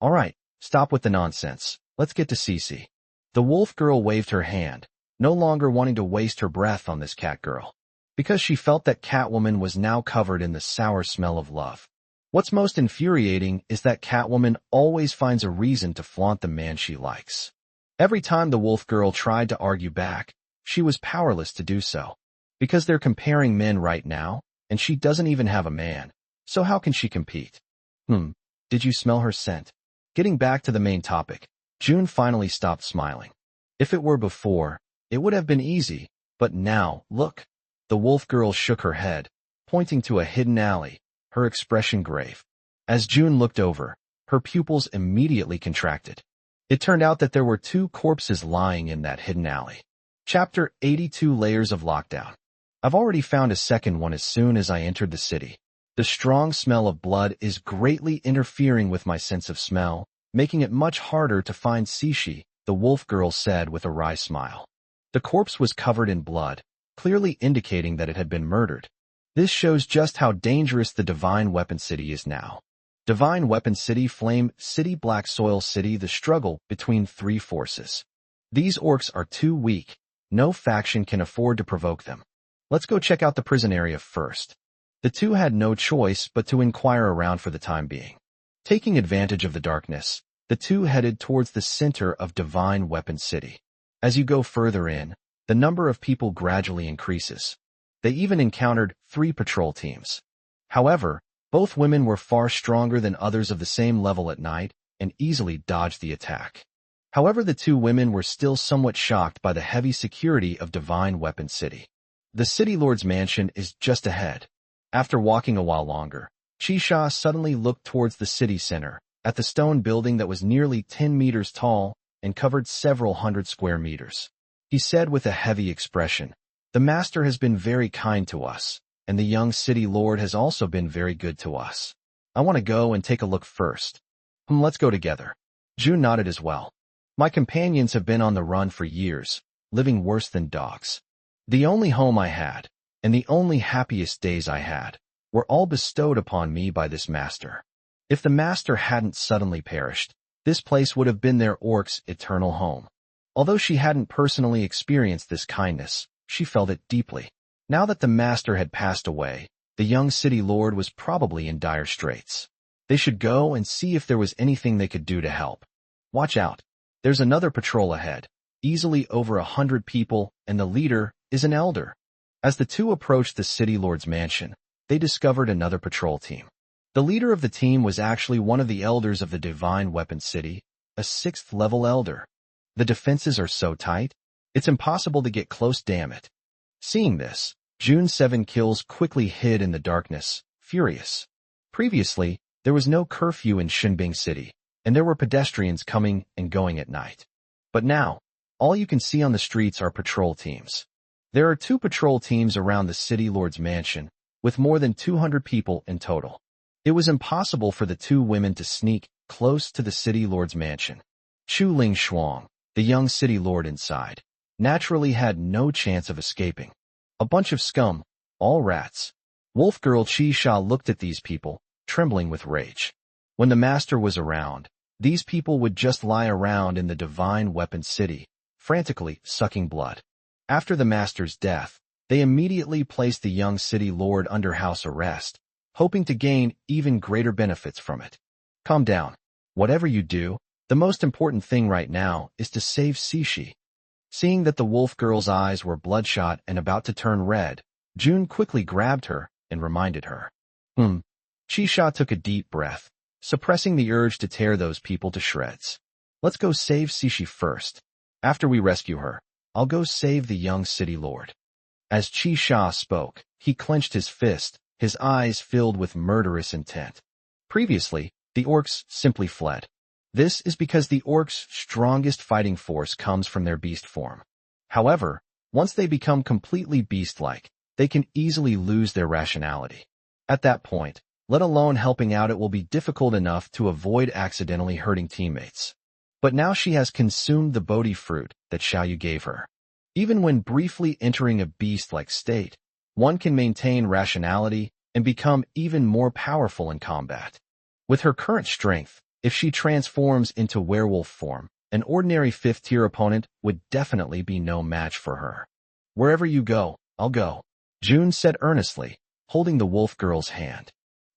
Alright, stop with the nonsense. Let's get to Cece. The wolf girl waved her hand, no longer wanting to waste her breath on this cat girl, because she felt that Catwoman was now covered in the sour smell of love. What's most infuriating is that Catwoman always finds a reason to flaunt the man she likes. Every time the wolf girl tried to argue back, she was powerless to do so. Because they're comparing men right now, and she doesn't even have a man, so how can she compete? Did you smell her scent? Getting back to the main topic, June finally stopped smiling. If it were before, it would have been easy, but now, look. The wolf girl shook her head, pointing to a hidden alley, her expression grave. As June looked over, her pupils immediately contracted. It turned out that there were 2 corpses lying in that hidden alley. Chapter 82 Layers of Lockdown. I've already found a second one as soon as I entered the city. The strong smell of blood is greatly interfering with my sense of smell, making it much harder to find Cece, the wolf girl said with a wry smile. The corpse was covered in blood, clearly indicating that it had been murdered. This shows just how dangerous the Divine Weapon City is now. Divine Weapon City, Flame City, Black Soil City, the struggle between 3 forces. These orcs are too weak. No faction can afford to provoke them. Let's go check out the prison area first. The 2 had no choice but to inquire around for the time being. Taking advantage of the darkness, the 2 headed towards the center of Divine Weapon City. As you go further in, the number of people gradually increases. They even encountered 3 patrol teams. However, both women were far stronger than others of the same level at night and easily dodged the attack. However, the 2 women were still somewhat shocked by the heavy security of Divine Weapon City. The City Lord's mansion is just ahead. After walking a while longer, Xiao suddenly looked towards the city center, at the stone building that was nearly 10 meters tall and covered several hundred square meters. He said with a heavy expression, "The master has been very kind to us, and the young city lord has also been very good to us. I want to go and take a look first." Let's go together. June nodded as well. My companions have been on the run for years, living worse than dogs. The only home I had, and the only happiest days I had, were all bestowed upon me by this master. If the master hadn't suddenly perished, this place would have been their orc's eternal home. Although she hadn't personally experienced this kindness, she felt it deeply. Now that the master had passed away, the young city lord was probably in dire straits. They should go and see if there was anything they could do to help. Watch out. There's another patrol ahead, easily over 100 people, and the leader is an elder. As the 2 approached the city lord's mansion, they discovered another patrol team. The leader of the team was actually one of the elders of the Divine Weapon City, a 6th level elder. The defenses are so tight, it's impossible to get close, damn it. Seeing this, June 7 Kills quickly hid in the darkness, furious. Previously, there was no curfew in Shinbing City, and there were pedestrians coming and going at night. But now, all you can see on the streets are patrol teams. There are 2 patrol teams around the city lord's mansion, with more than 200 people in total. It was impossible for the 2 women to sneak close to the city lord's mansion. Chu Ling Shuang, the young city lord inside, naturally had no chance of escaping. A bunch of scum, all rats. Wolf girl Xiao looked at these people, trembling with rage. When the master was around, these people would just lie around in the Divine Weapon City, frantically sucking blood. After the master's death, they immediately placed the young city lord under house arrest, hoping to gain even greater benefits from it. Calm down. Whatever you do, the most important thing right now is to save Cece. Seeing that the wolf girl's eyes were bloodshot and about to turn red, June quickly grabbed her and reminded her. Xiao took a deep breath, suppressing the urge to tear those people to shreds. Let's go save Cece first. After we rescue her, I'll go save the young city lord. As Xiao spoke, he clenched his fist, his eyes filled with murderous intent. Previously, the orcs simply fled. This is because the orcs' strongest fighting force comes from their beast form. However, once they become completely beast-like, they can easily lose their rationality. At that point, Let alone helping out, it will be difficult enough to avoid accidentally hurting teammates. But now she has consumed the Bodhi fruit that Xiao Yu gave her. Even when briefly entering a beast-like state, one can maintain rationality and become even more powerful in combat. With her current strength, if she transforms into werewolf form, an ordinary 5th-tier opponent would definitely be no match for her. Wherever you go, I'll go, June said earnestly, holding the wolf girl's hand.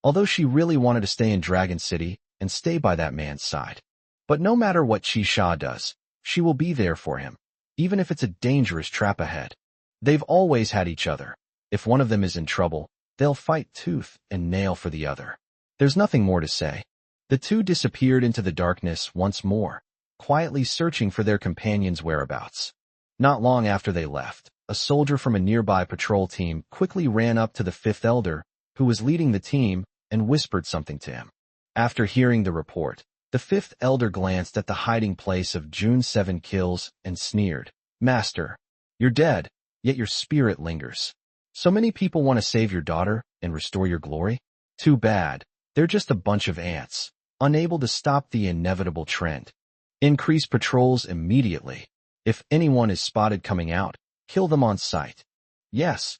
Although she really wanted to stay in Dragon City and stay by that man's side. But no matter what Chi does, she will be there for him, even if it's a dangerous trap ahead. They've always had each other. If one of them is in trouble, they'll fight tooth and nail for the other. There's nothing more to say. The two disappeared into the darkness once more, quietly searching for their companion's whereabouts. Not long after they left, a soldier from a nearby patrol team quickly ran up to the 5th elder, who was leading the team, and whispered something to him. After hearing the report, the 5th elder glanced at the hiding place of June's 7 kills and sneered, "Master, you're dead, yet your spirit lingers. So many people want to save your daughter and restore your glory? Too bad, they're just a bunch of ants, unable to stop the inevitable trend. Increase patrols immediately. If anyone is spotted coming out, kill them on sight." Yes.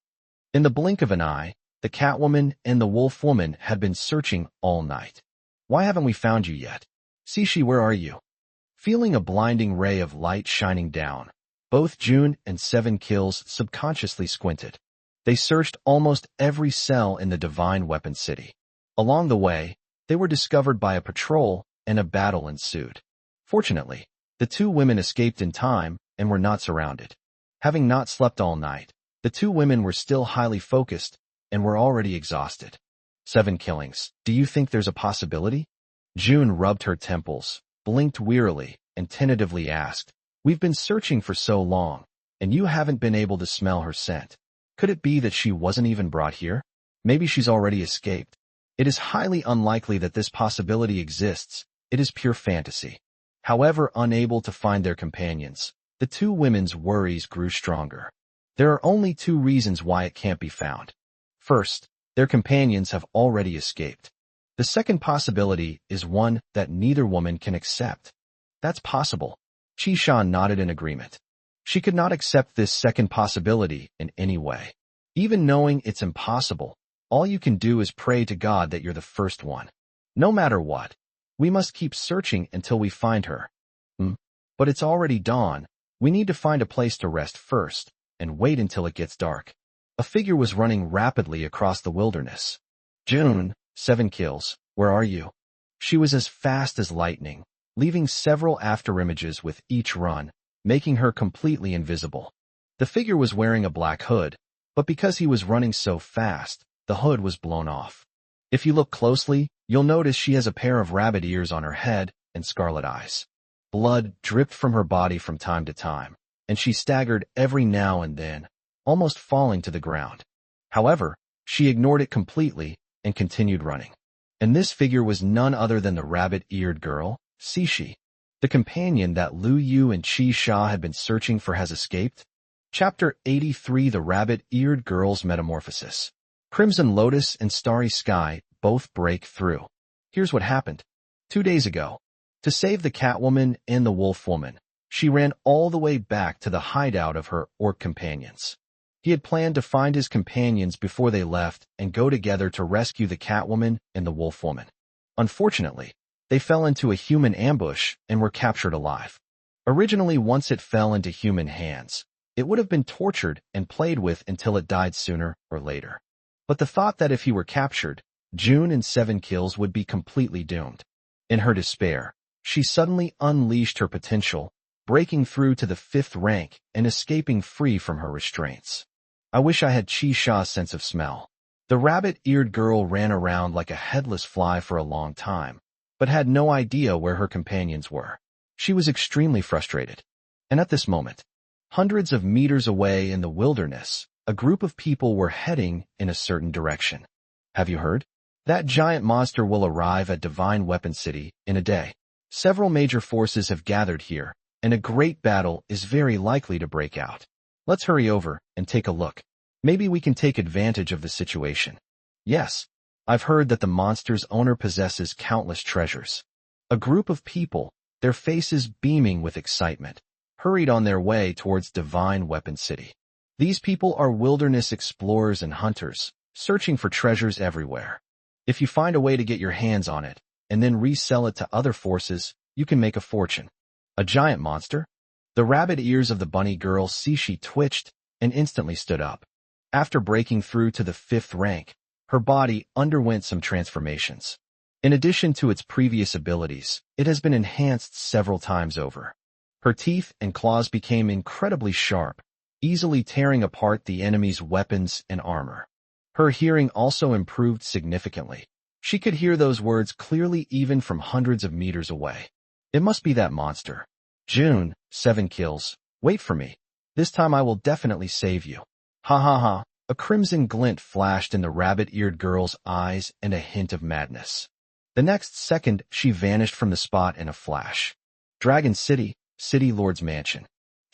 In the blink of an eye, the Catwoman and the Wolf Woman had been searching all night. "Why haven't we found you yet? Sishi, where are you?" Feeling a blinding ray of light shining down, both June and 7 kills subconsciously squinted. They searched almost every cell in the Divine Weapon City. Along the way, they were discovered by a patrol and a battle ensued. Fortunately, the two women escaped in time and were not surrounded. Having not slept all night, the two women were still highly focused and were already exhausted. 7 killings. Do you think there's a possibility? June rubbed her temples, blinked wearily, and tentatively asked, "We've been searching for so long, and you haven't been able to smell her scent. Could it be that she wasn't even brought here? Maybe she's already escaped. It is highly unlikely that this possibility exists. It is pure fantasy." However, unable to find their companions, the two women's worries grew stronger. There are only 2 reasons why it can't be found. First, their companions have already escaped. The second possibility is one that neither woman can accept. That's possible. Chi nodded in agreement. She could not accept this second possibility in any way. Even knowing it's impossible, all you can do is pray to God that you're the first one. No matter what, we must keep searching until we find her. But it's already dawn. We need to find a place to rest first, and wait until it gets dark. A figure was running rapidly across the wilderness. "June, 7 kills, where are you?" She was as fast as lightning, leaving several afterimages with each run, making her completely invisible. The figure was wearing a black hood, but because he was running so fast, the hood was blown off. If you look closely, you'll notice she has a pair of rabbit ears on her head and scarlet eyes. Blood dripped from her body from time to time, and she staggered every now and then, almost falling to the ground. However, she ignored it completely and continued running. And this figure was none other than the rabbit-eared girl, Sishi. The companion that Liu Yu and Chi had been searching for has escaped. Chapter 83: The Rabbit-Eared Girl's Metamorphosis. Crimson Lotus and Starry Sky both break through. Here's what happened. 2 days ago, to save the Catwoman and the Wolf Woman, she ran all the way back to the hideout of her orc companions. He had planned to find his companions before they left and go together to rescue the Catwoman and the Wolf Woman. Unfortunately, they fell into a human ambush and were captured alive. Originally, once it fell into human hands, it would have been tortured and played with until it died sooner or later. But the thought that if he were captured, June and 7 kills would be completely doomed. In her despair, she suddenly unleashed her potential, breaking through to the 5th rank and escaping free from her restraints. I wish I had Chi-Sha's sense of smell. The rabbit-eared girl ran around like a headless fly for a long time, but had no idea where her companions were. She was extremely frustrated. And at this moment, hundreds of meters away in the wilderness, a group of people were heading in a certain direction. Have you heard? That giant monster will arrive at Divine Weapon City in a day. Several major forces have gathered here, and a great battle is very likely to break out. Let's hurry over and take a look. Maybe we can take advantage of the situation. Yes. I've heard that the monster's owner possesses countless treasures. A group of people, their faces beaming with excitement, hurried on their way towards Divine Weapon City. These people are wilderness explorers and hunters, searching for treasures everywhere. If you find a way to get your hands on it, and then resell it to other forces, you can make a fortune. A giant monster? The rabbit ears of the bunny girl Sishi twitched and instantly stood up. After breaking through to the 5th rank, her body underwent some transformations. In addition to its previous abilities, it has been enhanced several times over. Her teeth and claws became incredibly sharp, easily tearing apart the enemy's weapons and armor. Her hearing also improved significantly. She could hear those words clearly even from hundreds of meters away. It must be that monster. June, 7 kills. Wait for me. This time I will definitely save you. Ha ha ha. A crimson glint flashed in the rabbit-eared girl's eyes and a hint of madness. The next second, she vanished from the spot in a flash. Dragon City, City Lord's Mansion.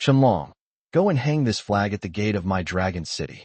Qianlong, go and hang this flag at the gate of my Dragon City.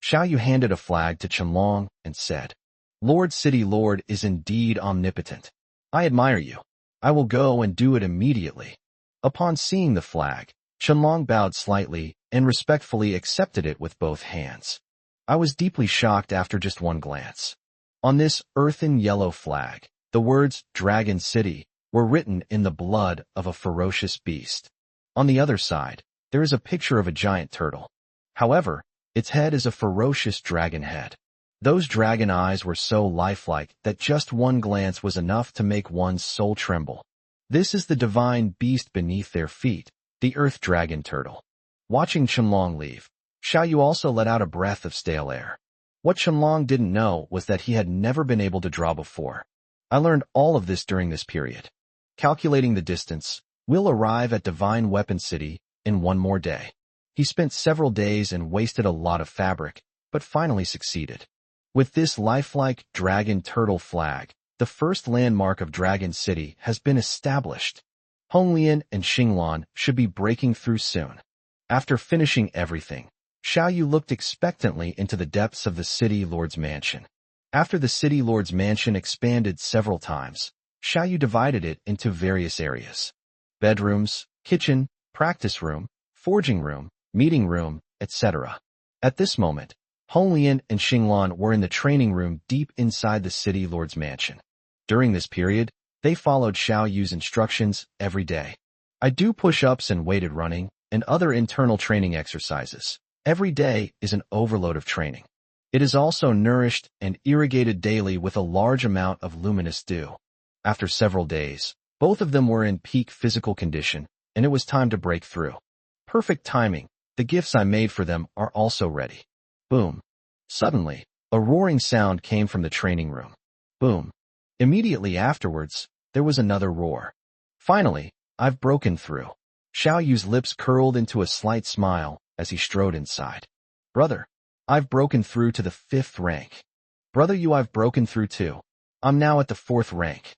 Xiao Yu handed a flag to Qianlong and said, Lord City Lord is indeed omnipotent. I admire you. I will go and do it immediately. Upon seeing the flag, Qianlong bowed slightly and respectfully accepted it with both hands. I was deeply shocked after just one glance. On this earthen yellow flag, the words Dragon City were written in the blood of a ferocious beast. On the other side, there is a picture of a giant turtle. However, its head is a ferocious dragon head. Those dragon eyes were so lifelike that just one glance was enough to make one's soul tremble. This is the divine beast beneath their feet, the earth dragon turtle. Watching Qianlong leave, Xiao Yu also let out a breath of stale air. What Qianlong didn't know was that he had never been able to draw before. I learned all of this during this period. Calculating the distance, we'll arrive at Divine Weapon City in one more day. He spent several days and wasted a lot of fabric, but finally succeeded. With this lifelike dragon turtle flag, the first landmark of Dragon City has been established. Honglian and Xinglan should be breaking through soon. After finishing everything, Xiao Yu looked expectantly into the depths of the City Lord's mansion. After the City Lord's mansion expanded several times, Xiao Yu divided it into various areas. Bedrooms, kitchen, practice room, forging room, meeting room, etc. At this moment, Honglian and Xinglan were in the training room deep inside the City Lord's mansion. During this period, they followed Xiao Yu's instructions every day. I do push-ups and weighted running and other internal training exercises. Every day is an overload of training. It is also nourished and irrigated daily with a large amount of luminous dew. After several days, both of them were in peak physical condition, and it was time to break through. Perfect timing. The gifts I made for them are also ready. Boom. Suddenly, a roaring sound came from the training room. Boom. Immediately afterwards, there was another roar. Finally, I've broken through. Xiao Yu's lips curled into a slight smile as he strode inside. Brother, I've broken through to the 5th rank. Brother Yu, I've broken through too. I'm now at the 4th rank.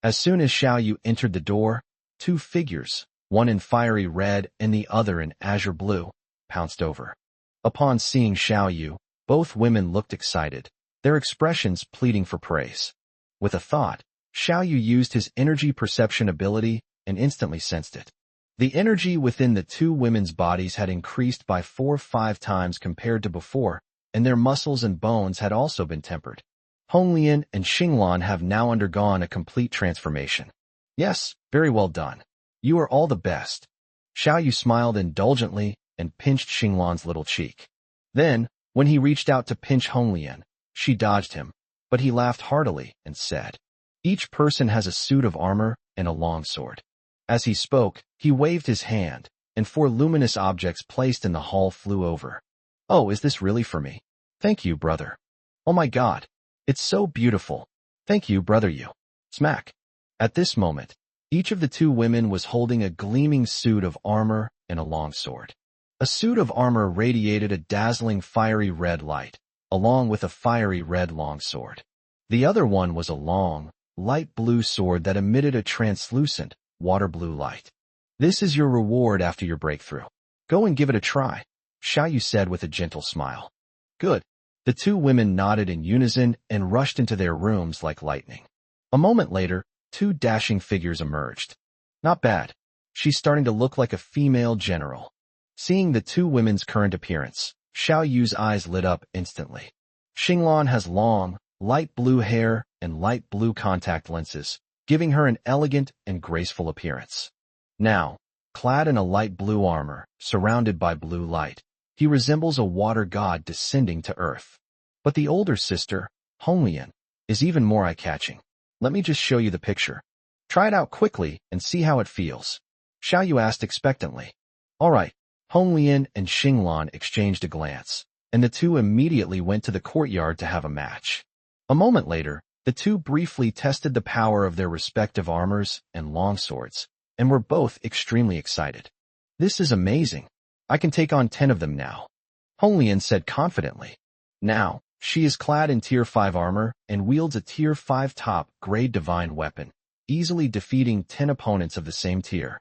As soon as Xiao Yu entered the door, 2 figures, one in fiery red and the other in azure blue, pounced over. Upon seeing Xiao Yu, both women looked excited, their expressions pleading for praise. With a thought, Xiao Yu used his energy perception ability and instantly sensed it. The energy within the 2 women's bodies had increased by 4 or 5 times compared to before, and their muscles and bones had also been tempered. Honglian and Xinglan have now undergone a complete transformation. Yes, very well done. You are all the best. Xiao Yu smiled indulgently and pinched Xinglan's little cheek. Then, when he reached out to pinch Honglian, she dodged him, but he laughed heartily and said, Each person has a suit of armor and a long sword. As he spoke, he waved his hand, and 4 luminous objects placed in the hall flew over. Oh, is this really for me? Thank you, brother. Oh my God. It's so beautiful. Thank you, brother Yu. Smack. At this moment, each of the 2 women was holding a gleaming suit of armor and a long sword. A suit of armor radiated a dazzling fiery red light, along with a fiery red longsword. The other one was a long, light blue sword that emitted a translucent, water blue light. This is your reward after your breakthrough. Go and give it a try, Xiao Yu said with a gentle smile. Good. The two women nodded in unison and rushed into their rooms like lightning. A moment later, two dashing figures emerged. Not bad. She's starting to look like a female general. Seeing the two women's current appearance, Xiao Yu's eyes lit up instantly. Xinglan has long, light blue hair and light blue contact lenses, giving her an elegant and graceful appearance. Now, clad in a light blue armor, surrounded by blue light, he resembles a water god descending to earth. But the older sister, Honglian, is even more eye-catching. Let me just show you the picture. Try it out quickly and see how it feels. Xiao Yu asked expectantly. All right. Honglian and Xinglan exchanged a glance, and the two immediately went to the courtyard to have a match. A moment later, the two briefly tested the power of their respective armors and longswords, and were both extremely excited. This is amazing. I can take on 10 of them now, Honglian said confidently. Now, she is clad in Tier 5 armor and wields a Tier 5 top-grade divine weapon, easily defeating 10 opponents of the same tier.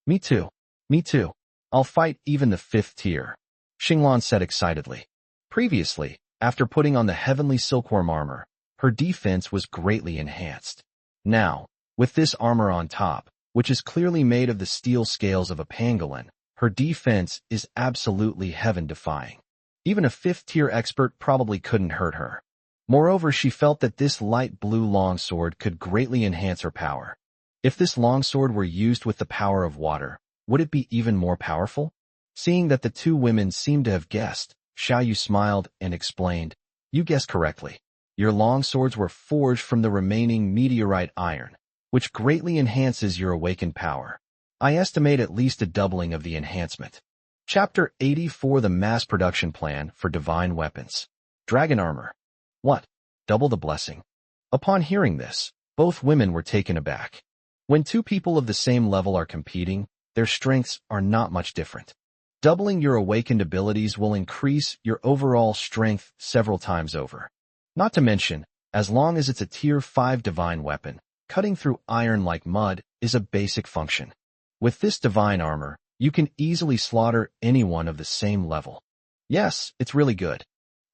Me too. Me too. I'll fight even the 5th tier, Xinglan said excitedly. Previously, after putting on the heavenly silkworm armor, her defense was greatly enhanced. Now, with this armor on top, which is clearly made of the steel scales of a pangolin, her defense is absolutely heaven-defying. Even a 5th-tier expert probably couldn't hurt her. Moreover, she felt that this light blue longsword could greatly enhance her power. If this longsword were used with the power of water, would it be even more powerful? Seeing that the two women seemed to have guessed, Xiao Yu smiled and explained, You guessed correctly. Your longswords were forged from the remaining meteorite iron, which greatly enhances your awakened power. I estimate at least a doubling of the enhancement. Chapter 84 The Mass Production Plan for Divine Weapons. Dragon Armor. What? Double the blessing. Upon hearing this, both women were taken aback. When two people of the same level are competing, their strengths are not much different. Doubling your awakened abilities will increase your overall strength several times over. Not to mention, as long as it's a Tier 5 divine weapon, cutting through iron like mud is a basic function. With this divine armor, you can easily slaughter anyone of the same level. Yes, it's really good.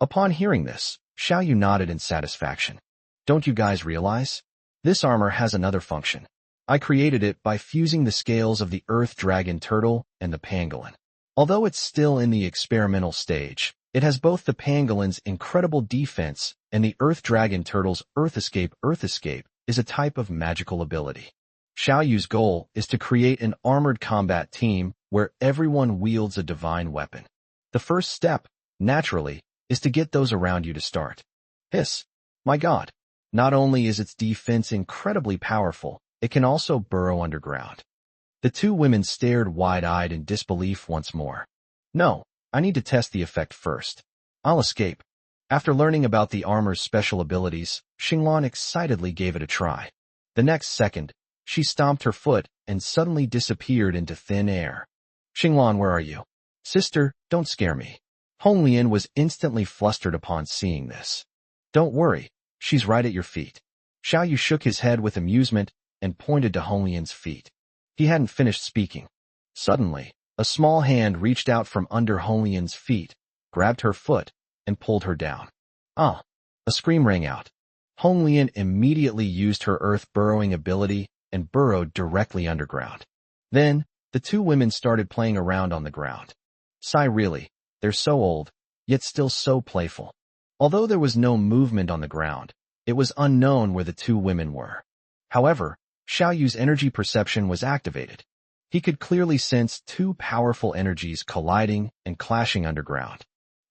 Upon hearing this, Xiao Yu nodded in satisfaction. Don't you guys realize? This armor has another function. I created it by fusing the scales of the earth dragon turtle and the pangolin. Although it's still in the experimental stage, it has both the pangolin's incredible defense and the earth dragon turtle's Earth Escape. Earth Escape is a type of magical ability. Xiao Yu's goal is to create an armored combat team where everyone wields a divine weapon. The first step, naturally, is to get those around you to start. Hiss. My God. Not only is its defense incredibly powerful, it can also burrow underground. The two women stared wide-eyed in disbelief once more. No, I need to test the effect first. I'll escape. After learning about the armor's special abilities, Xinglan excitedly gave it a try. The next second, she stomped her foot and suddenly disappeared into thin air. Xinglan, where are you? Sister, don't scare me. Honglian was instantly flustered upon seeing this. Don't worry, she's right at your feet. Xiao Yu shook his head with amusement and pointed to Honglian's feet. He hadn't finished speaking. Suddenly, a small hand reached out from under Honglian's feet, grabbed her foot, and pulled her down. Ah! A scream rang out. Honglian immediately used her earth-burrowing ability and burrowed directly underground. Then, the two women started playing around on the ground. Sigh really, they're so old, yet still so playful. Although there was no movement on the ground, it was unknown where the two women were. However, Xiao Yu's energy perception was activated. He could clearly sense two powerful energies colliding and clashing underground.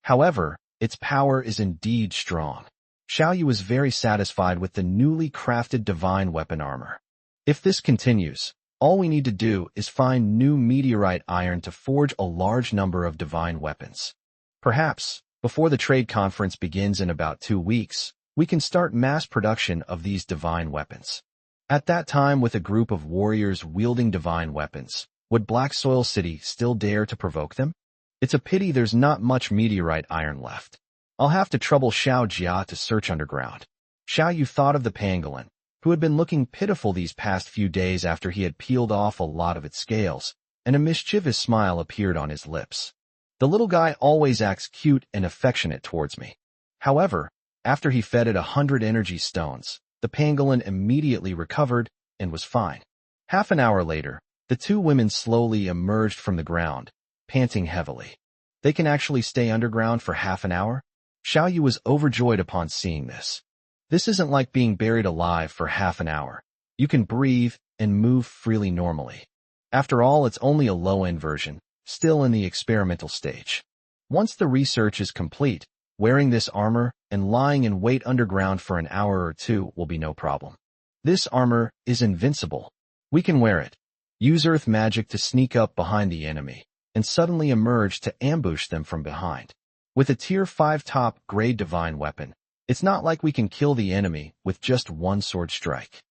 However, its power is indeed strong. Xiao Yu was very satisfied with the newly crafted divine weapon armor. If this continues, all we need to do is find new meteorite iron to forge a large number of divine weapons. Perhaps, before the trade conference begins in about 2 weeks, we can start mass production of these divine weapons. At that time, with a group of warriors wielding divine weapons, would Black Soil City still dare to provoke them? It's a pity there's not much meteorite iron left. I'll have to trouble Xiao Jia to search underground. Xiao Yu thought of the pangolin, who had been looking pitiful these past few days after he had peeled off a lot of its scales, and a mischievous smile appeared on his lips. The little guy always acts cute and affectionate towards me. However, after he fed it 100 energy stones, the pangolin immediately recovered and was fine. Half an hour later, the two women slowly emerged from the ground, panting heavily. They can actually stay underground for half an hour? Xiao Yu was overjoyed upon seeing this. This isn't like being buried alive for half an hour. You can breathe and move freely normally. After all, it's only a low-end version, still in the experimental stage. Once the research is complete, wearing this armor and lying in wait underground for an hour or two will be no problem. This armor is invincible. We can wear it. Use earth magic to sneak up behind the enemy, and suddenly emerge to ambush them from behind. With a tier 5 top grade divine weapon, it's not like we can kill the enemy with just one sword strike.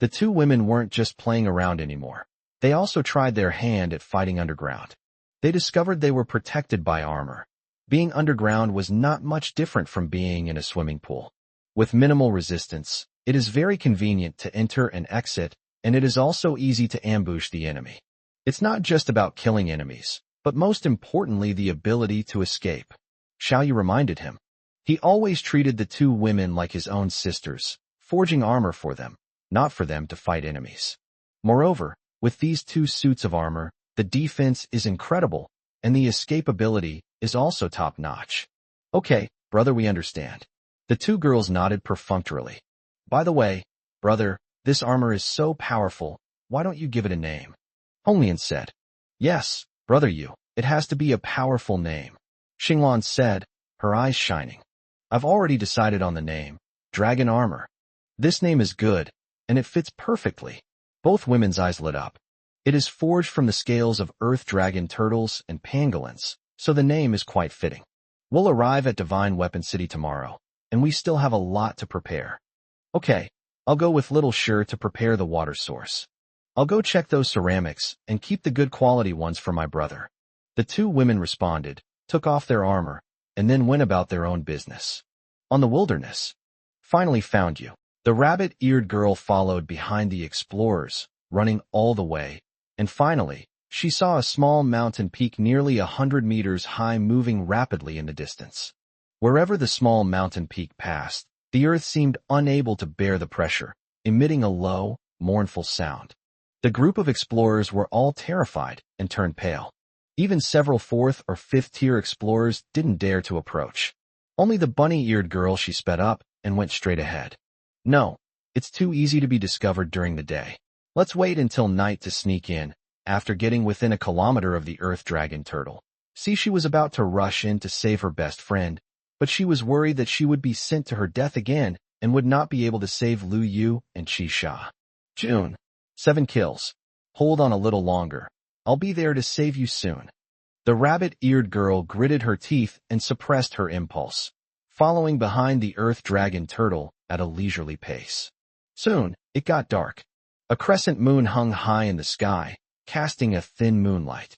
The two women weren't just playing around anymore. They also tried their hand at fighting underground. They discovered they were protected by armor. Being underground was not much different from being in a swimming pool. With minimal resistance, it is very convenient to enter and exit, and it is also easy to ambush the enemy. It's not just about killing enemies, but most importantly the ability to escape. Xiao Yu reminded him. He always treated the two women like his own sisters, forging armor for them, not for them to fight enemies. Moreover, with these two suits of armor, the defense is incredible, and the escapability is also top-notch. Okay, brother, we understand. The two girls nodded perfunctorily. By the way, brother, this armor is so powerful, why don't you give it a name? Honglian said. Yes, brother Yu, it has to be a powerful name. Xinglan said, her eyes shining. I've already decided on the name, Dragon Armor. This name is good, and it fits perfectly. Both women's eyes lit up. It is forged from the scales of earth dragon turtles and pangolins, so the name is quite fitting. We'll arrive at Divine Weapon City tomorrow, and we still have a lot to prepare. Okay, I'll go with Little Sure to prepare the water source. I'll go check those ceramics and keep the good quality ones for my brother. The two women responded, took off their armor, and then went about their own business. On the wilderness. Finally found you. The rabbit-eared girl followed behind the explorers, running all the way, and finally, she saw a small mountain peak nearly 100 meters high moving rapidly in the distance. Wherever the small mountain peak passed, the earth seemed unable to bear the pressure, emitting a low, mournful sound. The group of explorers were all terrified and turned pale. Even several 4th or 5th tier explorers didn't dare to approach. Only the bunny-eared girl, she sped up and went straight ahead. No, it's too easy to be discovered during the day. Let's wait until night to sneak in. After getting within a kilometer of the earth dragon turtle, she was about to rush in to save her best friend, but she was worried that she would be sent to her death again and would not be able to save Lu Yu and Chi Sha. June. 7 kills. Hold on a little longer. I'll be there to save you soon. The rabbit-eared girl gritted her teeth and suppressed her impulse, following behind the earth dragon turtle at a leisurely pace. Soon, it got dark. A crescent moon hung high in the sky, casting a thin moonlight.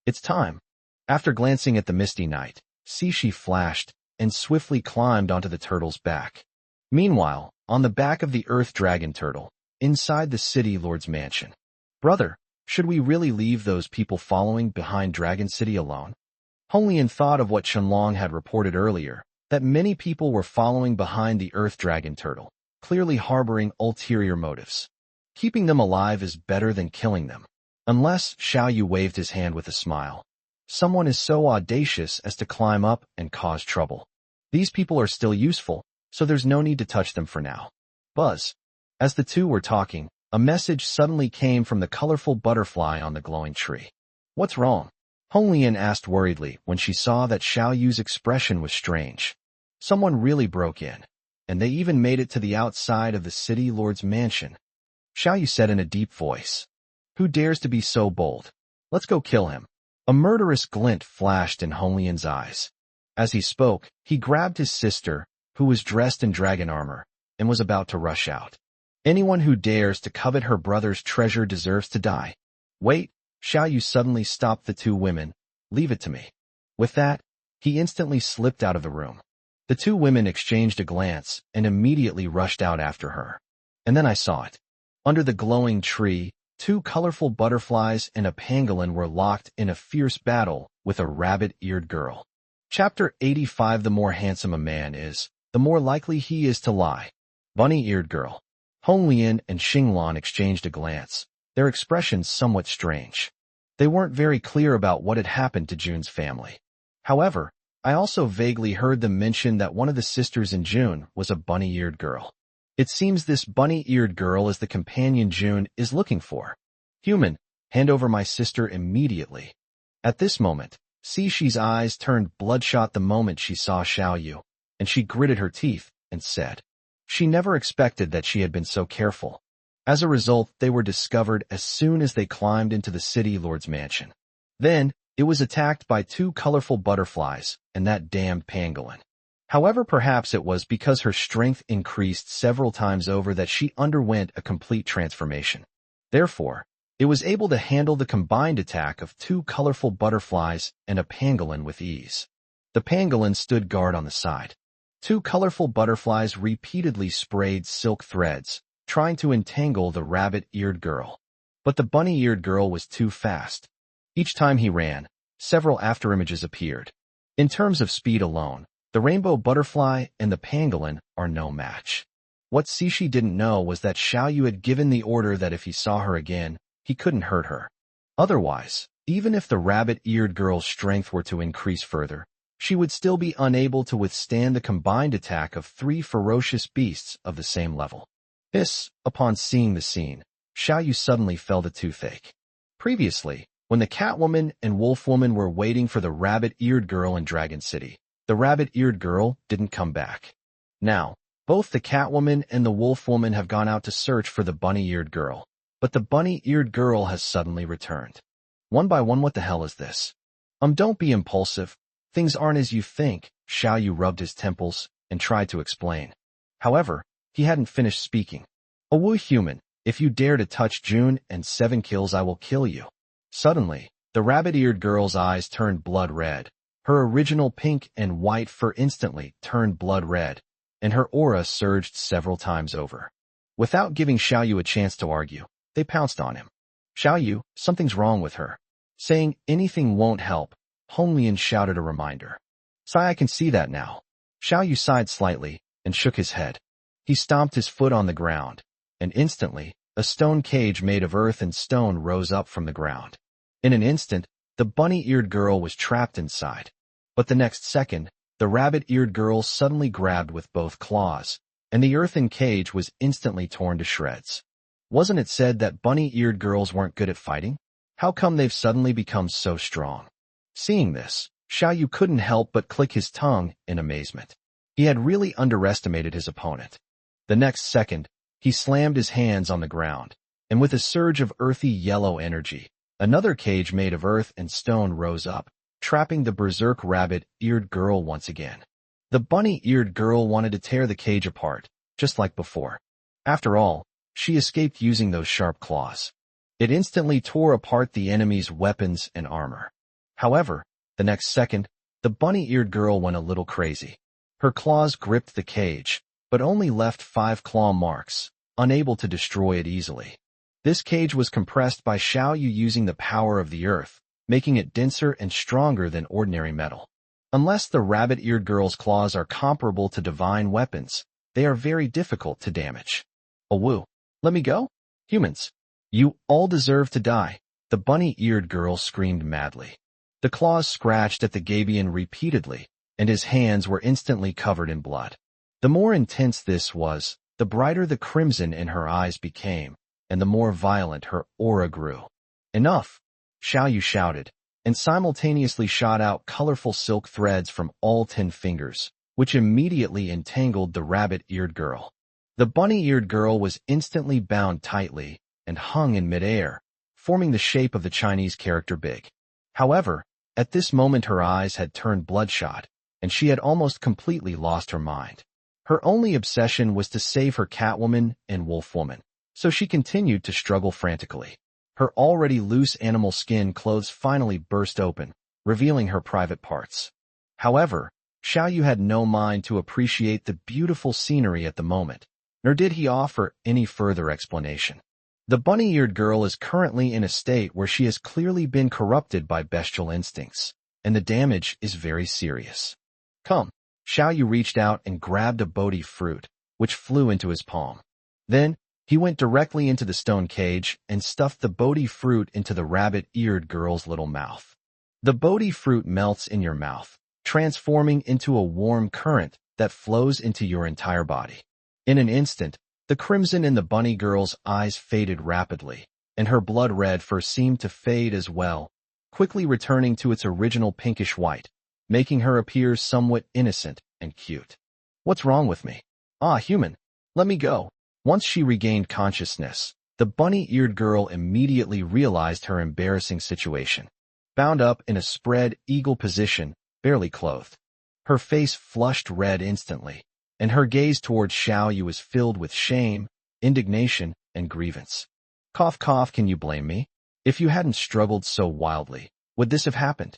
It's time. After glancing at the misty night, she flashed and swiftly climbed onto the turtle's back. Meanwhile, on the back of the earth dragon turtle, inside the city lord's mansion. Brother, should we really leave those people following behind Dragon City alone? Honglian thought of what Qianlong had reported earlier, that many people were following behind the earth dragon turtle, clearly harboring ulterior motives. Keeping them alive is better than killing them. Unless, Xiao Yu waved his hand with a smile. Someone is so audacious as to climb up and cause trouble. These people are still useful, so there's no need to touch them for now. Buzz. As the two were talking, a message suddenly came from the colorful butterfly on the glowing tree. What's wrong? Honglian asked worriedly when she saw that Xiao Yu's expression was strange. Someone really broke in, and they even made it to the outside of the city lord's mansion. Xiao Yu said in a deep voice. Who dares to be so bold? Let's go kill him. A murderous glint flashed in Honglian's eyes. As he spoke, he grabbed his sister, who was dressed in dragon armor, and was about to rush out. Anyone who dares to covet her brother's treasure deserves to die. Wait, Xiao Yu suddenly stopped the two women. Leave it to me. With that, he instantly slipped out of the room. The two women exchanged a glance and immediately rushed out after her. And then I saw it. Under the glowing tree, 2 colorful butterflies and a pangolin were locked in a fierce battle with a rabbit-eared girl. Chapter 85. The more handsome a man is, the more likely he is to lie. Bunny-eared girl. Hong Lian and Xinglan exchanged a glance, their expressions somewhat strange. They weren't very clear about what had happened to Jun's family. However, I also vaguely heard them mention that one of the sisters in Jun was a bunny-eared girl. It seems this bunny-eared girl is the companion Jun is looking for. Human, hand over my sister immediately. At this moment, Cixie's eyes turned bloodshot the moment she saw Xiao Yu, and she gritted her teeth and said. She never expected that she had been so careful. As a result, they were discovered as soon as they climbed into the city lord's mansion. Then, it was attacked by 2 colorful butterflies and that damned pangolin. However, perhaps it was because her strength increased several times over that she underwent a complete transformation. Therefore, it was able to handle the combined attack of 2 colorful butterflies and a pangolin with ease. The pangolin stood guard on the side. 2 colorful butterflies repeatedly sprayed silk threads, trying to entangle the rabbit-eared girl. But the bunny-eared girl was too fast. Each time he ran, several afterimages appeared. In terms of speed alone, the rainbow butterfly and the pangolin are no match. What Cixie didn't know was that Xiao Yu had given the order that if he saw her again, he couldn't hurt her. Otherwise, even if the rabbit-eared girl's strength were to increase further, she would still be unable to withstand the combined attack of 3 ferocious beasts of the same level. Upon seeing the scene, Xiao Yu suddenly felt a toothache. Previously, when the Catwoman and Wolfwoman were waiting for the rabbit-eared girl in Dragon City, the rabbit-eared girl didn't come back. Now, both the Catwoman and the Wolfwoman have gone out to search for the bunny-eared girl, but the bunny-eared girl has suddenly returned. One by one, what the hell is this? Don't be impulsive. Things aren't as you think. Xiao Yu rubbed his temples and tried to explain. However, he hadn't finished speaking. Wu human, if you dare to touch Jun and 7 kills I will kill you. Suddenly, the rabbit-eared girl's eyes turned blood red. Her original pink and white fur instantly turned blood red, and her aura surged several times over. Without giving Xiao Yu a chance to argue, they pounced on him. Xiao Yu, something's wrong with her. Saying anything won't help, Hong Lian shouted a reminder. I can see that now. Xiao Yu sighed slightly and shook his head. He stomped his foot on the ground, and instantly, a stone cage made of earth and stone rose up from the ground. In an instant, the bunny-eared girl was trapped inside. But the next second, the rabbit-eared girl suddenly grabbed with both claws, and the earthen cage was instantly torn to shreds. Wasn't it said that bunny-eared girls weren't good at fighting? How come they've suddenly become so strong? Seeing this, Xiao Yu couldn't help but click his tongue in amazement. He had really underestimated his opponent. The next second, he slammed his hands on the ground, and with a surge of earthy yellow energy, another cage made of earth and stone rose up, trapping the berserk rabbit-eared girl once again. The bunny-eared girl wanted to tear the cage apart, just like before. After all, she escaped using those sharp claws. It instantly tore apart the enemy's weapons and armor. However, the next second, the bunny-eared girl went a little crazy. Her claws gripped the cage, but only left 5 claw marks, unable to destroy it easily. This cage was compressed by Xiao Yu using the power of the earth, making it denser and stronger than ordinary metal. Unless the rabbit-eared girl's claws are comparable to divine weapons, they are very difficult to damage. Woo, let me go? Humans, you all deserve to die, the bunny-eared girl screamed madly. The claws scratched at the Gabian repeatedly, and his hands were instantly covered in blood. The more intense this was, the brighter the crimson in her eyes became, and the more violent her aura grew. Enough! Xiao Yu shouted, and simultaneously shot out colorful silk threads from all 10 fingers, which immediately entangled the rabbit-eared girl. The bunny-eared girl was instantly bound tightly and hung in midair, forming the shape of the Chinese character big. However, at this moment her eyes had turned bloodshot, and she had almost completely lost her mind. Her only obsession was to save her Catwoman and Wolfwoman, so she continued to struggle frantically. Her already loose animal skin clothes finally burst open, revealing her private parts. However, Xiao Yu had no mind to appreciate the beautiful scenery at the moment, nor did he offer any further explanation. The bunny-eared girl is currently in a state where she has clearly been corrupted by bestial instincts, and the damage is very serious. Come. Xiao Yu reached out and grabbed a Bodhi fruit, which flew into his palm. Then, he went directly into the stone cage and stuffed the Bodhi fruit into the rabbit-eared girl's little mouth. The Bodhi fruit melts in your mouth, transforming into a warm current that flows into your entire body. In an instant, the crimson in the bunny girl's eyes faded rapidly, and her blood-red fur seemed to fade as well, quickly returning to its original pinkish white, making her appear somewhat innocent and cute. What's wrong with me? Ah, human, let me go. Once she regained consciousness, the bunny-eared girl immediately realized her embarrassing situation. Bound up in a spread eagle position, barely clothed. Her face flushed red instantly, and her gaze towards Xiao Yu was filled with shame, indignation, and grievance. Cough cough, can you blame me? If you hadn't struggled so wildly, would this have happened?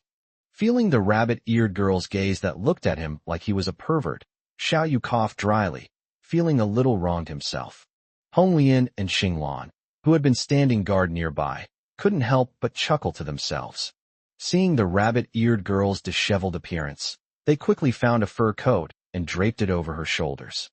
Feeling the rabbit-eared girl's gaze that looked at him like he was a pervert, Xiao Yu coughed dryly, feeling a little wronged himself. Hong Lian and Xinglan, who had been standing guard nearby, couldn't help but chuckle to themselves. Seeing the rabbit-eared girl's disheveled appearance, they quickly found a fur coat and draped it over her shoulders.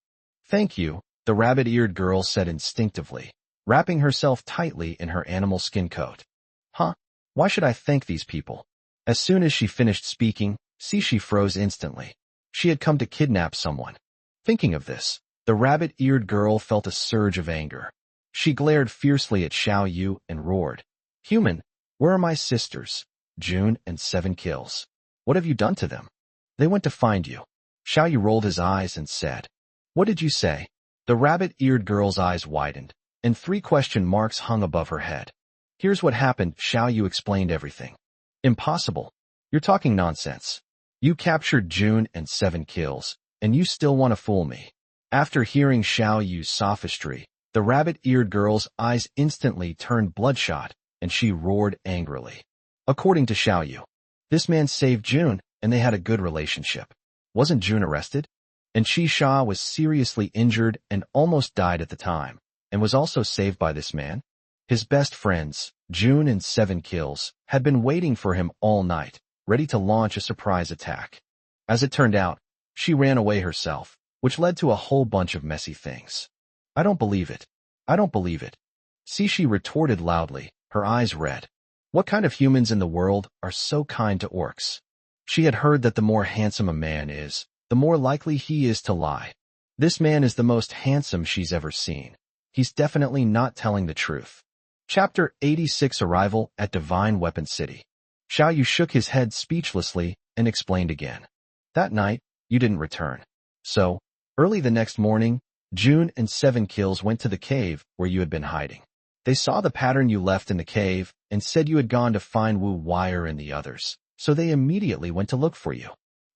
Thank you, the rabbit-eared girl said instinctively, wrapping herself tightly in her animal skin coat. Huh? Why should I thank these people? As soon as she finished speaking, she froze instantly. She had come to kidnap someone. Thinking of this, the rabbit-eared girl felt a surge of anger. She glared fiercely at Xiao Yu and roared, Human, where are my sisters, June and 7 kills? What have you done to them? They went to find you. Xiao Yu rolled his eyes and said, What did you say? The rabbit-eared girl's eyes widened, and 3 question marks hung above her head. Here's what happened, Xiao Yu explained everything. Impossible. You're talking nonsense. You captured June and 7 kills, and you still want to fool me. After hearing Xiao Yu's sophistry, the rabbit-eared girl's eyes instantly turned bloodshot, and she roared angrily. According to Xiao Yu, this man saved June, and they had a good relationship. Wasn't June arrested? And Sha was seriously injured and almost died at the time, and was also saved by this man? His best friends, June and 7 kills, had been waiting for him all night, ready to launch a surprise attack. As it turned out, she ran away herself, which led to a whole bunch of messy things. I don't believe it. I don't believe it. She retorted loudly, her eyes red. What kind of humans in the world are so kind to orcs? She had heard that the more handsome a man is, the more likely he is to lie. This man is the most handsome she's ever seen. He's definitely not telling the truth. Chapter 86 Arrival at Divine Weapon City. Xiao Yu shook his head speechlessly and explained again. That night, you didn't return. So, early the next morning, June and 7 kills went to the cave where you had been hiding. They saw the pattern you left in the cave and said you had gone to find Wu Wire and the others, so they immediately went to look for you.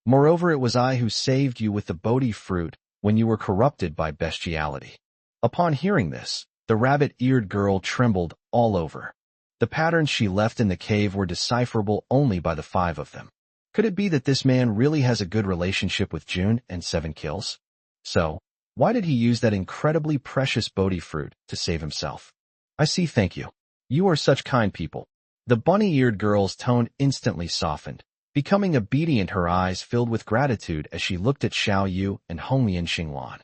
Moreover, it was I who saved you with the Bodhi fruit when you were corrupted by bestiality. Upon hearing this, the rabbit-eared girl trembled all over. The patterns she left in the cave were decipherable only by the 5 of them. Could it be that this man really has a good relationship with June and 7 kills? So, why did he use that incredibly precious Bodhi fruit to save himself? I see, thank you. You are such kind people. The bunny-eared girl's tone instantly softened, becoming obedient, her eyes filled with gratitude as she looked at Xiao Yu and Hongli and Xinglan.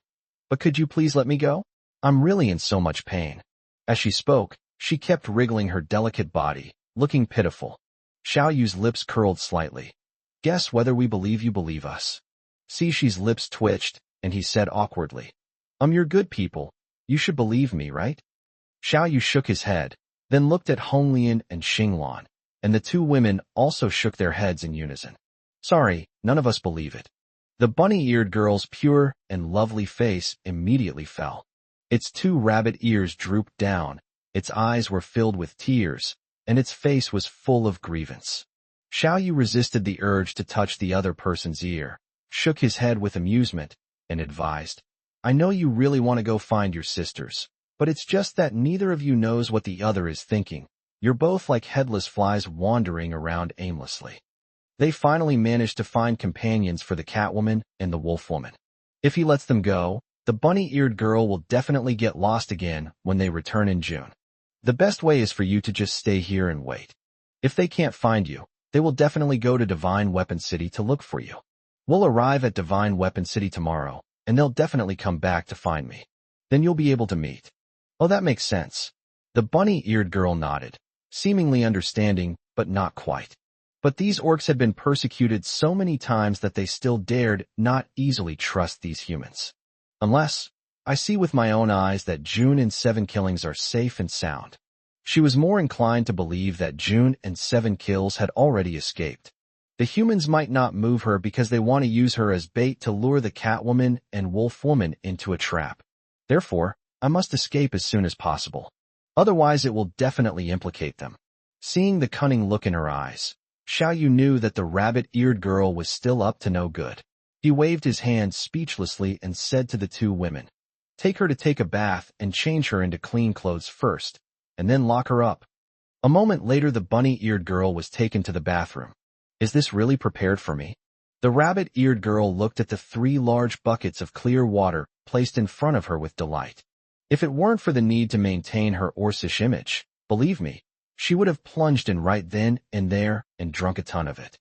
But could you please let me go? I'm really in so much pain. As she spoke, she kept wriggling her delicate body, looking pitiful. Xiao Yu's lips curled slightly. Guess whether we believe you believe us. She's lips twitched, and he said awkwardly. You're good people. You should believe me, right? Xiao Yu shook his head, then looked at Honglian and Xinglan, and the 2 women also shook their heads in unison. Sorry, none of us believe it. The bunny-eared girl's pure and lovely face immediately fell. Its 2 rabbit ears drooped down, its eyes were filled with tears, and its face was full of grievance. Xiao Yu resisted the urge to touch the other person's ear, shook his head with amusement, and advised, I know you really want to go find your sisters, but it's just that neither of you knows what the other is thinking. You're both like headless flies wandering around aimlessly. They finally managed to find companions for the Catwoman and the Wolfwoman. If he lets them go, the bunny-eared girl will definitely get lost again when they return in June. The best way is for you to just stay here and wait. If they can't find you, They will definitely go to Divine Weapon City to look for you. We'll arrive at Divine Weapon City tomorrow, and they'll definitely come back to find me. Then you'll be able to meet. Oh, that makes sense. The bunny-eared girl nodded, seemingly understanding, but not quite. But these orcs had been persecuted so many times that they still dared not easily trust these humans. Unless, I see with my own eyes that June and 7 killings are safe and sound. She was more inclined to believe that June and 7 kills had already escaped. The humans might not move her because they want to use her as bait to lure the Catwoman and Wolfwoman into a trap. Therefore, I must escape as soon as possible. Otherwise it will definitely implicate them. Seeing the cunning look in her eyes, Xiao Yu knew that the rabbit-eared girl was still up to no good. He waved his hand speechlessly and said to the two women, "Take her to take a bath and change her into clean clothes first, and then lock her up." A moment later the bunny-eared girl was taken to the bathroom. Is this really prepared for me? The rabbit-eared girl looked at the 3 large buckets of clear water placed in front of her with delight. If it weren't for the need to maintain her Orcish image, believe me, she would have plunged in right then and there and drunk a ton of it.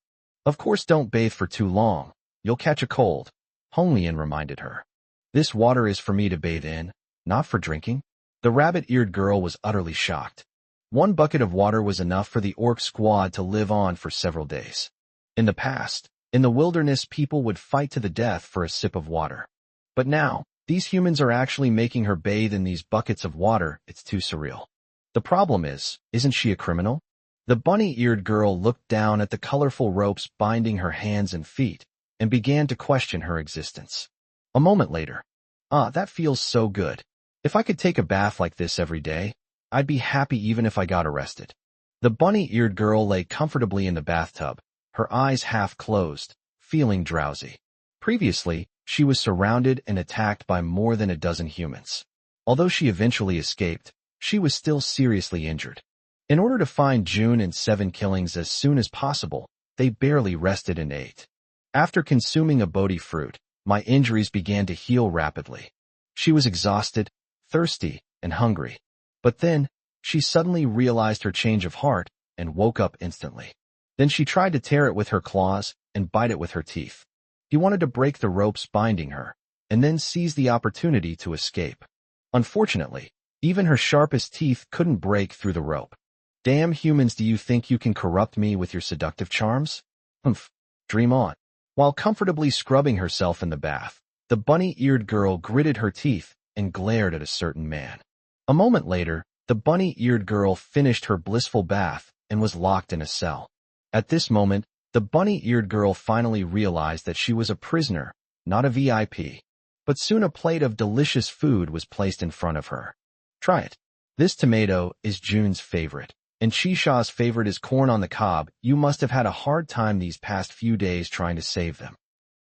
Of course don't bathe for too long, you'll catch a cold, Hong Lian reminded her. This water is for me to bathe in, not for drinking. The rabbit-eared girl was utterly shocked. 1 bucket of water was enough for the orc squad to live on for several days. In the past, in the wilderness people would fight to the death for a sip of water. But now, these humans are actually making her bathe in these buckets of water. It's too surreal. The problem is, isn't she a criminal? The bunny-eared girl looked down at the colorful ropes binding her hands and feet, and began to question her existence. A moment later, that feels so good. If I could take a bath like this every day, I'd be happy even if I got arrested. The bunny-eared girl lay comfortably in the bathtub, her eyes half closed, feeling drowsy. Previously, she was surrounded and attacked by more than a dozen humans. Although she eventually escaped, she was still seriously injured. In order to find June and 7 killings as soon as possible, they barely rested and ate. After consuming a bodhi fruit, my injuries began to heal rapidly. She was exhausted, thirsty, and hungry. But then, she suddenly realized her change of heart and woke up instantly. Then she tried to tear it with her claws and bite it with her teeth. He wanted to break the ropes binding her, and then seize the opportunity to escape. Unfortunately, even her sharpest teeth couldn't break through the rope. Damn humans, do you think you can corrupt me with your seductive charms? Humph, dream on. While comfortably scrubbing herself in the bath, the bunny-eared girl gritted her teeth and glared at a certain man. A moment later, the bunny-eared girl finished her blissful bath and was locked in a cell. At this moment, the bunny-eared girl finally realized that she was a prisoner, not a VIP. But soon a plate of delicious food was placed in front of her. Try it. This tomato is June's favorite, and Shisha's favorite is corn on the cob. You must have had a hard time these past few days trying to save them.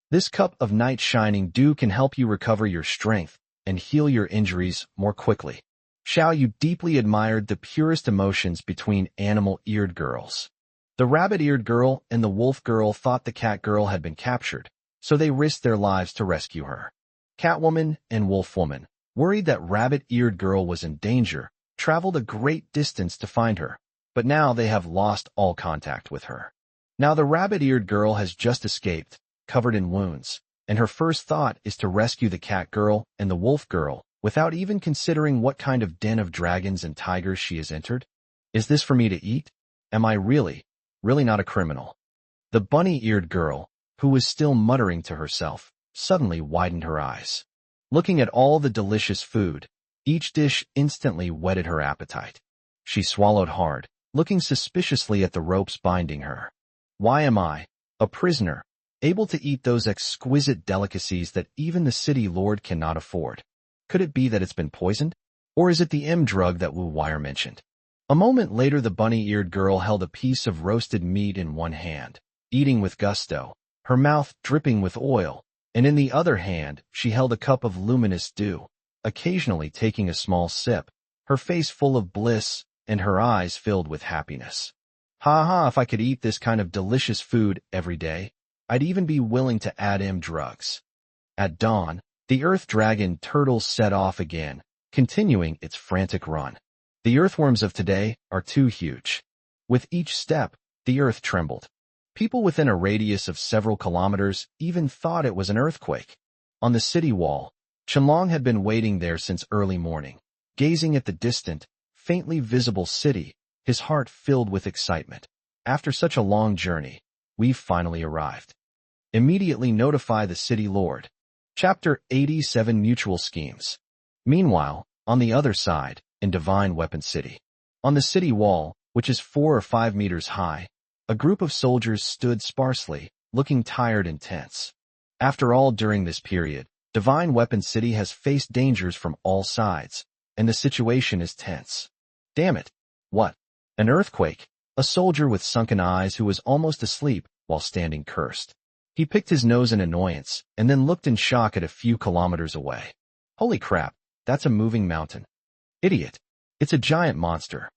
This cup of night shining dew can help you recover your strength and heal your injuries more quickly. Xiao Yu deeply admired the purest emotions between animal-eared girls. The rabbit-eared girl and the wolf girl thought the cat girl had been captured, so they risked their lives to rescue her. Catwoman and Wolfwoman, worried that rabbit-eared girl was in danger, traveled a great distance to find her, but now they have lost all contact with her. Now the rabbit-eared girl has just escaped, covered in wounds, and her first thought is to rescue the cat girl and the wolf girl, without even considering what kind of den of dragons and tigers she has entered. Is this for me to eat? Am I really not a criminal? The bunny-eared girl, who was still muttering to herself, suddenly widened her eyes. Looking at all the delicious food, each dish instantly whetted her appetite. She swallowed hard, looking suspiciously at the ropes binding her. Why am I, a prisoner, able to eat those exquisite delicacies that even the city lord cannot afford? Could it be that it's been poisoned? Or is it the M drug that Wu Wire mentioned? A moment later the bunny-eared girl held a piece of roasted meat in one hand, eating with gusto, her mouth dripping with oil, and in the other hand she held a cup of luminous dew, occasionally taking a small sip, her face full of bliss and her eyes filled with happiness. Ha ha, if I could eat this kind of delicious food every day, I'd even be willing to add M drugs. At dawn, the earth dragon turtle set off again, continuing its frantic run. The earthworms of today are too huge. With each step, the earth trembled. People within a radius of several kilometers even thought it was an earthquake. On the city wall, Qianlong had been waiting there since early morning, gazing at the distant, faintly visible city, his heart filled with excitement. After such a long journey, we've finally arrived. Immediately notify the city lord. Chapter 87 Mutual Schemes. Meanwhile, on the other side, in Divine Weapon City, on the city wall, which is 4 or 5 meters high, a group of soldiers stood sparsely, looking tired and tense. After all, during this period, Divine Weapon City has faced dangers from all sides, and the situation is tense. Damn it. What? An earthquake? A soldier with sunken eyes who was almost asleep while standing cursed. He picked his nose in annoyance and then looked in shock at a few kilometers away. Holy crap, that's a moving mountain. Idiot. It's a giant monster.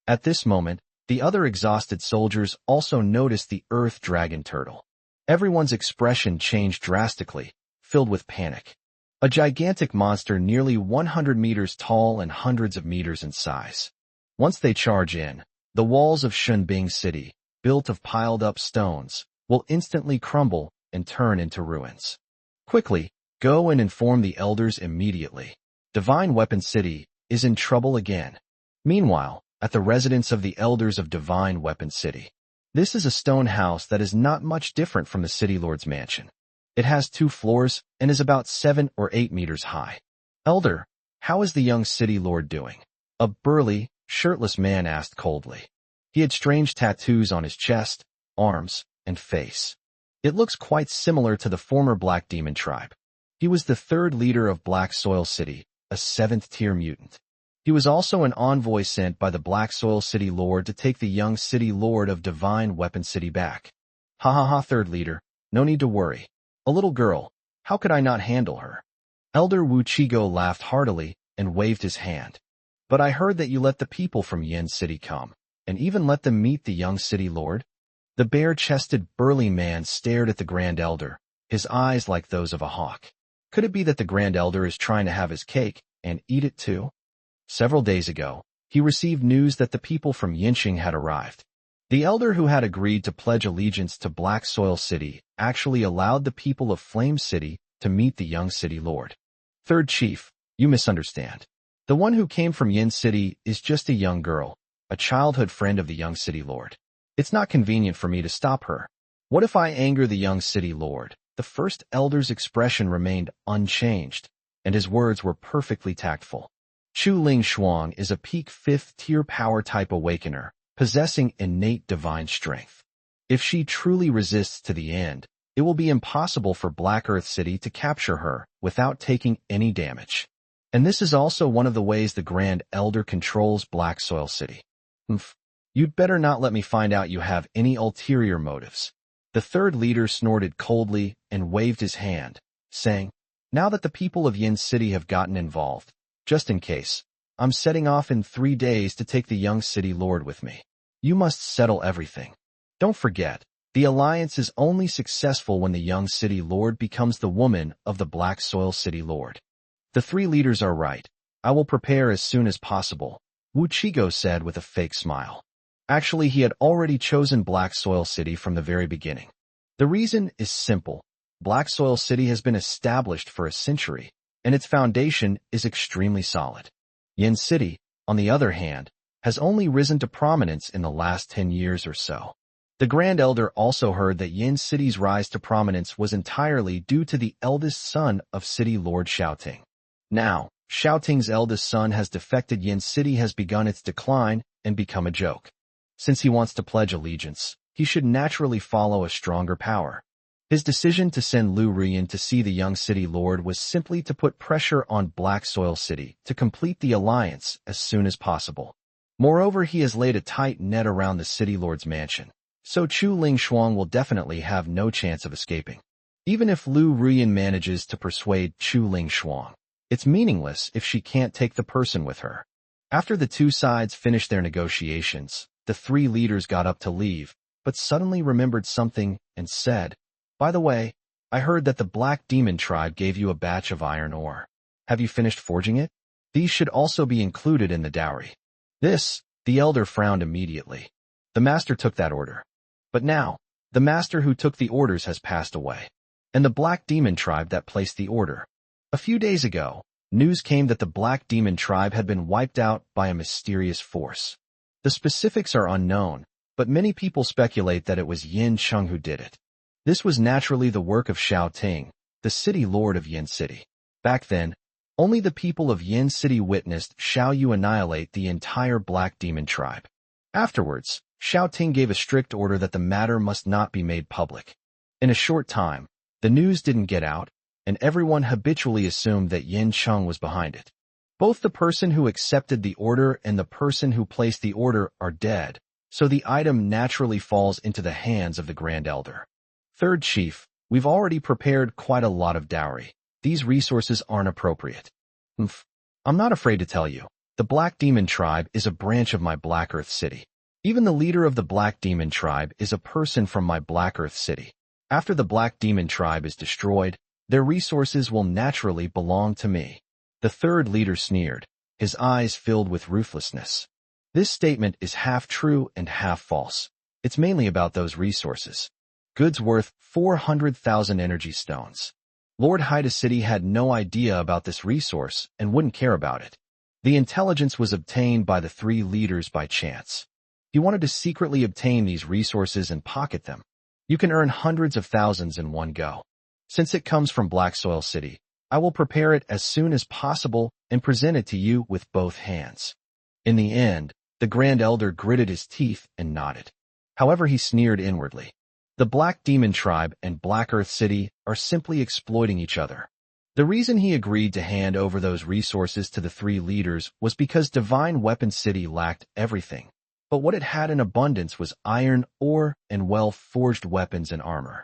At this moment, the other exhausted soldiers also noticed the earth dragon turtle. Everyone's expression changed drastically, filled with panic. A gigantic monster nearly 100 meters tall and hundreds of meters in size. Once they charge in, the walls of Shunbing City, built of piled-up stones, will instantly crumble and turn into ruins. Quickly, go and inform the elders immediately. Divine Weapon City is in trouble again. Meanwhile, at the residence of the elders of Divine Weapon City. This is a stone house that is not much different from the city lord's mansion. It has 2 floors and is about 7 or 8 meters high. Elder, how is the young city lord doing? A burly, shirtless man asked coldly. He had strange tattoos on his chest, arms, and face. It looks quite similar to the former Black Demon tribe. He was the 3rd leader of Black Soil City, a 7th-tier mutant. He was also an envoy sent by the Black Soil City Lord to take the young city lord of Divine Weapon City back. Ha ha ha, 3rd leader, no need to worry. A little girl, how could I not handle her? Elder Wu Chigo laughed heartily and waved his hand. But I heard that you let the people from Yin City come, and even let them meet the young city lord? The bare-chested, burly man stared at the Grand Elder, his eyes like those of a hawk. Could it be that the Grand Elder is trying to have his cake and eat it too? Several days ago, he received news that the people from Yinqing had arrived. The elder who had agreed to pledge allegiance to Black Soil City actually allowed the people of Flame City to meet the young city lord. 3rd Chief, you misunderstand. The one who came from Yin City is just a young girl, a childhood friend of the young city lord. It's not convenient for me to stop her. What if I anger the young city lord? The first elder's expression remained unchanged, and his words were perfectly tactful. Chu Ling Shuang is a peak 5th-tier power-type awakener, possessing innate divine strength. If she truly resists to the end, it will be impossible for Black Earth City to capture her without taking any damage. And this is also one of the ways the Grand Elder controls Black Soil City. You'd better not let me find out you have any ulterior motives. The 3rd leader snorted coldly and waved his hand, saying, now that the people of Yin City have gotten involved, just in case, I'm setting off in 3 days to take the young city lord with me. You must settle everything. Don't forget, the alliance is only successful when the young city lord becomes the woman of the Black Soil City Lord. The 3 leaders are right. I will prepare as soon as possible, Wu Chigo said with a fake smile. Actually, he had already chosen Black Soil City from the very beginning. The reason is simple. Black Soil City has been established for a century, and its foundation is extremely solid. Yin City, on the other hand, has only risen to prominence in the last 10 years or so. The Grand Elder also heard that Yin City's rise to prominence was entirely due to the eldest son of City Lord Xiaoting. Now, Xiaoting's eldest son has defected. Yin City has begun its decline and become a joke. Since he wants to pledge allegiance, he should naturally follow a stronger power. His decision to send Lu Ruyan to see the young city lord was simply to put pressure on Black Soil City to complete the alliance as soon as possible. Moreover, he has laid a tight net around the city lord's mansion, so Chu Ling Shuang will definitely have no chance of escaping. Even if Lu Ruyan manages to persuade Chu Ling Shuang, it's meaningless if she can't take the person with her. After the 2 sides finished their negotiations, the 3 leaders got up to leave, but suddenly remembered something and said, by the way, I heard that the Black Demon tribe gave you a batch of iron ore. Have you finished forging it? These should also be included in the dowry. The elder frowned immediately. The master took that order. But now, The master who took the orders has passed away, and the Black Demon tribe that placed the order. A few days ago, news came that the Black Demon tribe had been wiped out by a mysterious force. The specifics are unknown, but many people speculate that it was Yin Cheng who did it. This was naturally the work of Xiao Ting, the city lord of Yin City. Back then, only the people of Yin City witnessed Xiao Yu annihilate the entire Black Demon tribe. Afterwards, Xiao Ting gave a strict order that the matter must not be made public. In a short time, the news didn't get out, and everyone habitually assumed that Yin Cheng was behind it. Both the person who accepted the order and the person who placed the order are dead, so the item naturally falls into the hands of the Grand Elder. Third Chief, we've already prepared quite a lot of dowry. These resources aren't appropriate. I'm not afraid to tell you. The Black Demon tribe is a branch of my Black Earth City. Even the leader of the Black Demon tribe is a person from my Black Earth City. After the Black Demon tribe is destroyed, their resources will naturally belong to me. The third leader sneered, his eyes filled with ruthlessness. This statement is half true and half false. It's mainly about those resources. Goods worth 400,000 energy stones. Lord Haida City had no idea about this resource and wouldn't care about it. The intelligence was obtained by the three leaders by chance. He wanted to secretly obtain these resources and pocket them. You can earn hundreds of thousands in one go. Since it comes from Black Soil City, I will prepare it as soon as possible and present it to you with both hands. In the end, the Grand Elder gritted his teeth and nodded. However, he sneered inwardly. The Black Demon tribe and Black Earth City are simply exploiting each other. The reason he agreed to hand over those resources to the three leaders was because Divine Weapon City lacked everything. But what it had in abundance was iron, ore, and well-forged weapons and armor.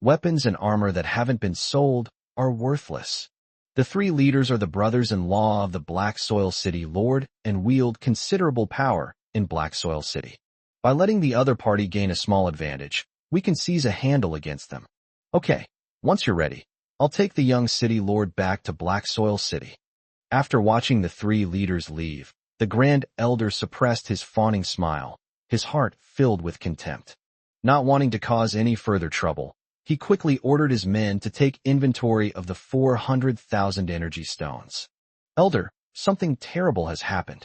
Weapons and armor that haven't been sold are worthless. The three leaders are the brothers-in-law of the Black Soil City Lord and wield considerable power in Black Soil City. By letting the other party gain a small advantage, we can seize a handle against them. Okay, once you're ready, I'll take the young city lord back to Black Soil City. After watching the three leaders leave, the Grand Elder suppressed his fawning smile, his heart filled with contempt. Not wanting to cause any further trouble, he quickly ordered his men to take inventory of the 400,000 energy stones. Elder, something terrible has happened.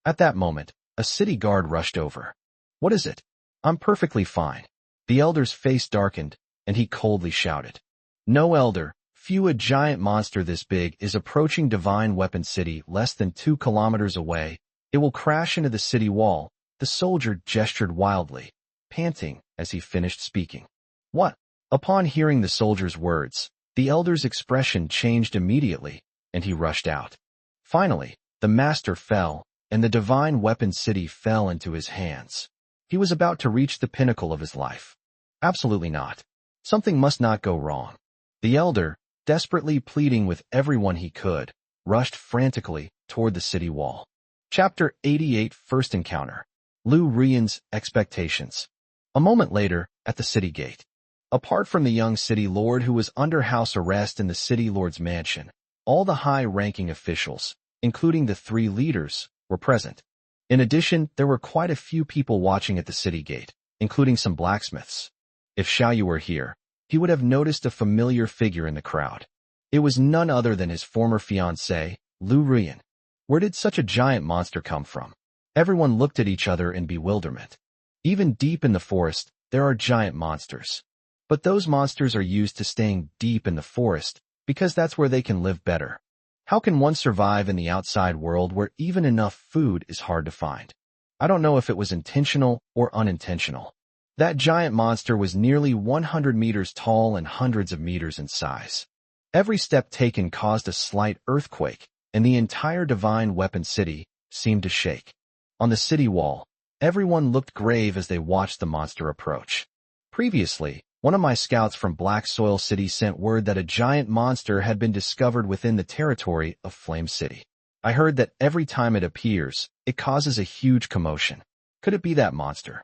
At that moment, a city guard rushed over. What is it? I'm perfectly fine. The elder's face darkened, and he coldly shouted. No, Elder, a giant monster this big is approaching Divine Weapon City less than 2 kilometers away. It will crash into the city wall. The soldier gestured wildly, panting as he finished speaking. What? Upon hearing the soldier's words, the elder's expression changed immediately, and he rushed out. Finally, the master fell, and the Divine Weapon City fell into his hands. He was about to reach the pinnacle of his life. Absolutely not. Something must not go wrong. The elder, desperately pleading with everyone he could, rushed frantically toward the city wall. Chapter 88 First Encounter. Lu Rian's Expectations. A moment later, at the city gate. Apart from the young city lord who was under house arrest in the city lord's mansion, all the high-ranking officials, including the three leaders, were present. In addition, there were quite a few people watching at the city gate, including some blacksmiths. If Xiao Yu were here, he would have noticed a familiar figure in the crowd. It was none other than his former fiancée, Lu Rian. Where did such a giant monster come from? Everyone looked at each other in bewilderment. Even deep in the forest, there are giant monsters. But those monsters are used to staying deep in the forest because that's where they can live better. How can one survive in the outside world where even enough food is hard to find? I don't know if it was intentional or unintentional. That giant monster was nearly 100 meters tall and hundreds of meters in size. Every step taken caused a slight earthquake, and the entire Divine Weapon City seemed to shake. On the city wall, everyone looked grave as they watched the monster approach. Previously, one of my scouts from Black Soil City sent word that a giant monster had been discovered within the territory of Flame City. I heard that every time it appears, it causes a huge commotion. Could it be that monster?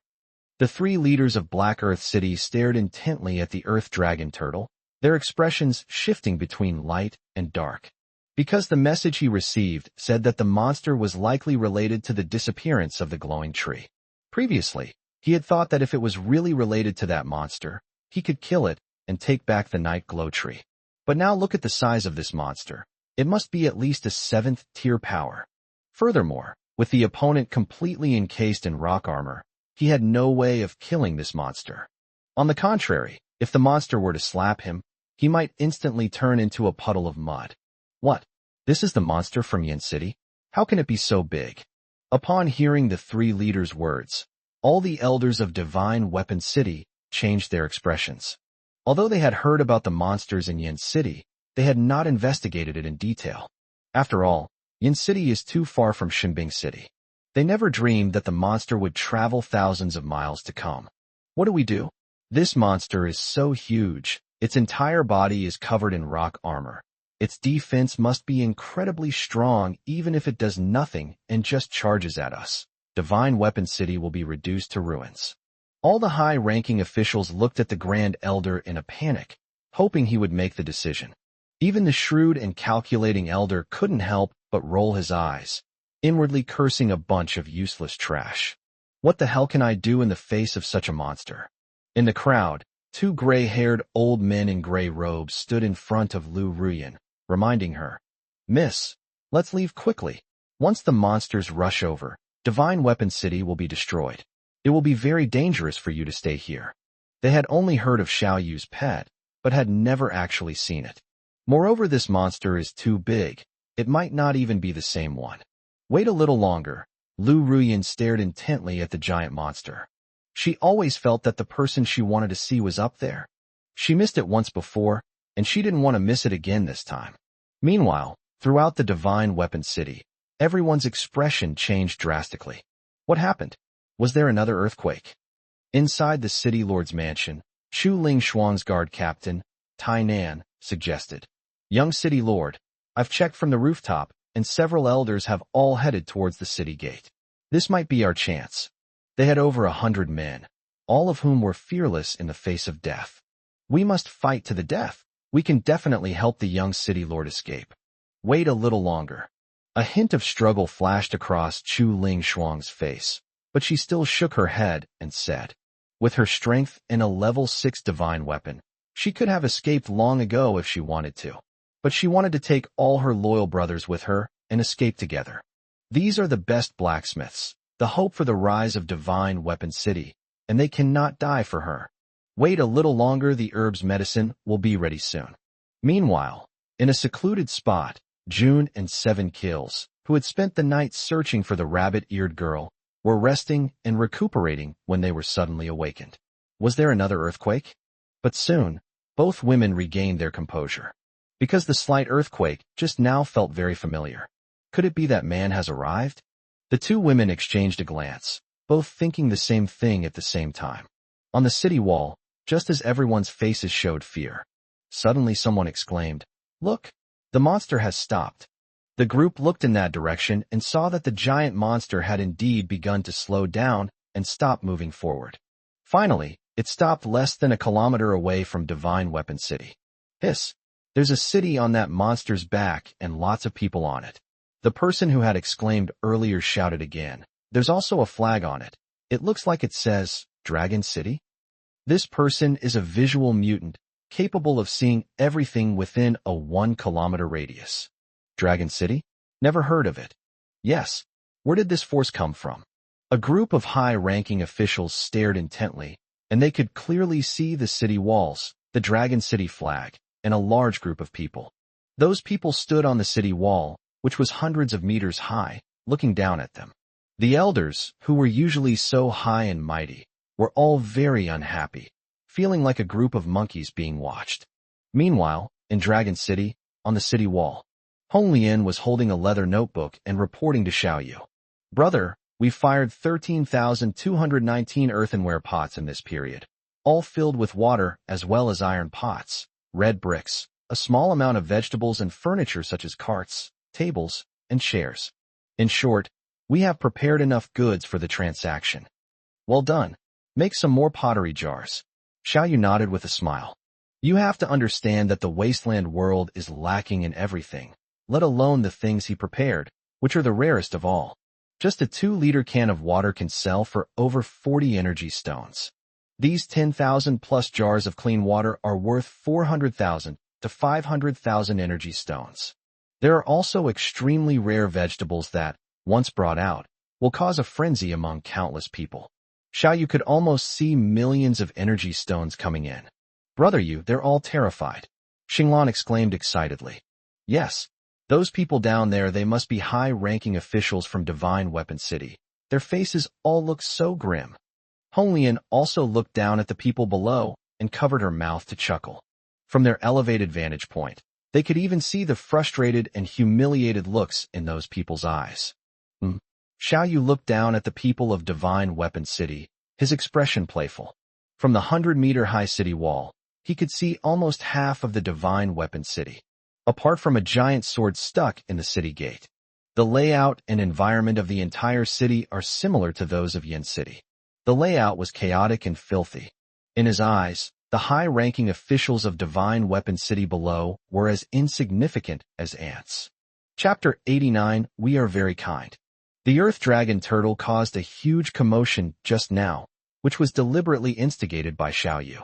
The three leaders of Black Earth City stared intently at the Earth Dragon Turtle, their expressions shifting between light and dark. Because the message he received said that the monster was likely related to the disappearance of the glowing tree. Previously, He had thought that if it was really related to that monster, he could kill it and take back the night glow tree. But now look at the size of this monster. It must be at least a 7th tier power. Furthermore, with the opponent completely encased in rock armor, he had no way of killing this monster. On the contrary, if the monster were to slap him, he might instantly turn into a puddle of mud. What? This is the monster from Yin City? How can it be so big? Upon hearing the 3 leaders' words, all the elders of Divine Weapon City changed their expressions. Although they had heard about the monsters in Yin City, they had not investigated it in detail. After all, Yin City is too far from Shinbing City. They never dreamed that the monster would travel thousands of miles to come. What do we do? This monster is so huge, its entire body is covered in rock armor. Its defense must be incredibly strong even if it does nothing and just charges at us. Divine Weapon City will be reduced to ruins. All the high-ranking officials looked at the Grand Elder in a panic, hoping he would make the decision. Even the shrewd and calculating elder couldn't help but roll his eyes, inwardly cursing a bunch of useless trash. What the hell can I do in the face of such a monster? In the crowd, 2 gray-haired old men in gray robes stood in front of Lu Ruyan, reminding her, "Miss, let's leave quickly. Once the monsters rush over, Divine Weapon City will be destroyed. It will be very dangerous for you to stay here." They had only heard of Xiao Yu's pet, but had never actually seen it. Moreover, this monster is too big. It might not even be the same one. Wait a little longer. Lu Ruyan stared intently at the giant monster. She always felt that the person she wanted to see was up there. She missed it once before, and she didn't want to miss it again this time. Meanwhile, throughout the Divine Weapon City, everyone's expression changed drastically. What happened? Was there another earthquake? Inside the city lord's mansion, Shu Ling Shuang's guard captain, Tai Nan, suggested, "Young city lord, I've checked from the rooftop, and several elders have all headed towards the city gate. This might be our chance." They had over 100 men, all of whom were fearless in the face of death. "We must fight to the death. We can definitely help the young city lord escape. Wait a little longer." A hint of struggle flashed across Chu Ling Shuang's face, but she still shook her head and said, with her strength and a level 6 divine weapon, she could have escaped long ago if she wanted to. But she wanted to take all her loyal brothers with her and escape together. These are the best blacksmiths, the hope for the rise of Divine Weapon City, and they cannot die for her. Wait a little longer, the herb's medicine will be ready soon. Meanwhile, in a secluded spot, June and 7 Kills, who had spent the night searching for the rabbit-eared girl, were resting and recuperating when they were suddenly awakened. Was there another earthquake? But soon, both women regained their composure. Because the slight earthquake just now felt very familiar. Could it be that man has arrived? The 2 women exchanged a glance, both thinking the same thing at the same time. On the city wall, just as everyone's faces showed fear, suddenly someone exclaimed, "Look, the monster has stopped." The group looked in that direction and saw that the giant monster had indeed begun to slow down and stop moving forward. Finally, it stopped less than a kilometer away from Divine Weapon City. Hiss! There's a city on that monster's back and lots of people on it. The person who had exclaimed earlier shouted again. There's also a flag on it. It looks like it says, Dragon City? This person is a visual mutant, capable of seeing everything within a 1-kilometer radius. Dragon City? Never heard of it. Yes. Where did this force come from? A group of high-ranking officials stared intently, and they could clearly see the city walls, the Dragon City flag, and a large group of people. Those people stood on the city wall, which was hundreds of meters high, looking down at them. The elders, who were usually so high and mighty, were all very unhappy, feeling like a group of monkeys being watched. Meanwhile, in Dragon City, on the city wall, Hong Lian was holding a leather notebook and reporting to Xiao Yu. "Brother, we fired 13,219 earthenware pots in this period, all filled with water as well as iron pots, red bricks, a small amount of vegetables and furniture such as carts, tables, and chairs. In short, we have prepared enough goods for the transaction." "Well done. Make some more pottery jars." Xiao Yu nodded with a smile. You have to understand that the Wasteland world is lacking in everything, let alone the things he prepared, which are the rarest of all. Just a 2-liter can of water can sell for over 40 energy stones. These 10,000 plus jars of clean water are worth 400,000 to 500,000 energy stones. There are also extremely rare vegetables that, once brought out, will cause a frenzy among countless people. Xiao Yu could almost see millions of energy stones coming in. Brother Yu, they're all terrified. Xinglan exclaimed excitedly. Yes, those people down there, they must be high-ranking officials from Divine Weapon City. Their faces all look so grim. Honglian also looked down at the people below and covered her mouth to chuckle. From their elevated vantage point, they could even see the frustrated and humiliated looks in those people's eyes. Xiao Yu looked down at the people of Divine Weapon City, his expression playful. From the 100-meter-high city wall, he could see almost half of the Divine Weapon City, apart from a giant sword stuck in the city gate. The layout and environment of the entire city are similar to those of Yin City. The layout was chaotic and filthy. In his eyes, the high-ranking officials of Divine Weapon City below were as insignificant as ants. Chapter 89, We Are Very Kind. The Earth Dragon Turtle caused a huge commotion just now, which was deliberately instigated by Xiao Yu.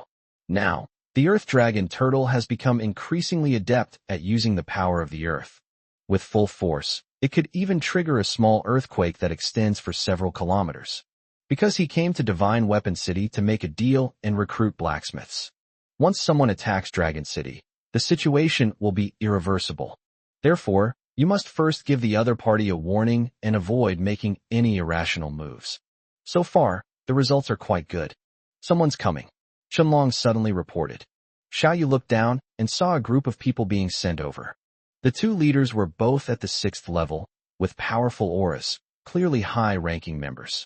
Now, the Earth Dragon Turtle has become increasingly adept at using the power of the Earth. With full force, it could even trigger a small earthquake that extends for several kilometers. Because he came to Divine Weapon City to make a deal and recruit blacksmiths. Once someone attacks Dragon City, the situation will be irreversible. Therefore, you must first give the other party a warning and avoid making any irrational moves. So far, the results are quite good. Someone's coming. Shenlong suddenly reported. Xiao Yu looked down and saw a group of people being sent over. The 2 leaders were both at the 6th level, with powerful auras, clearly high-ranking members.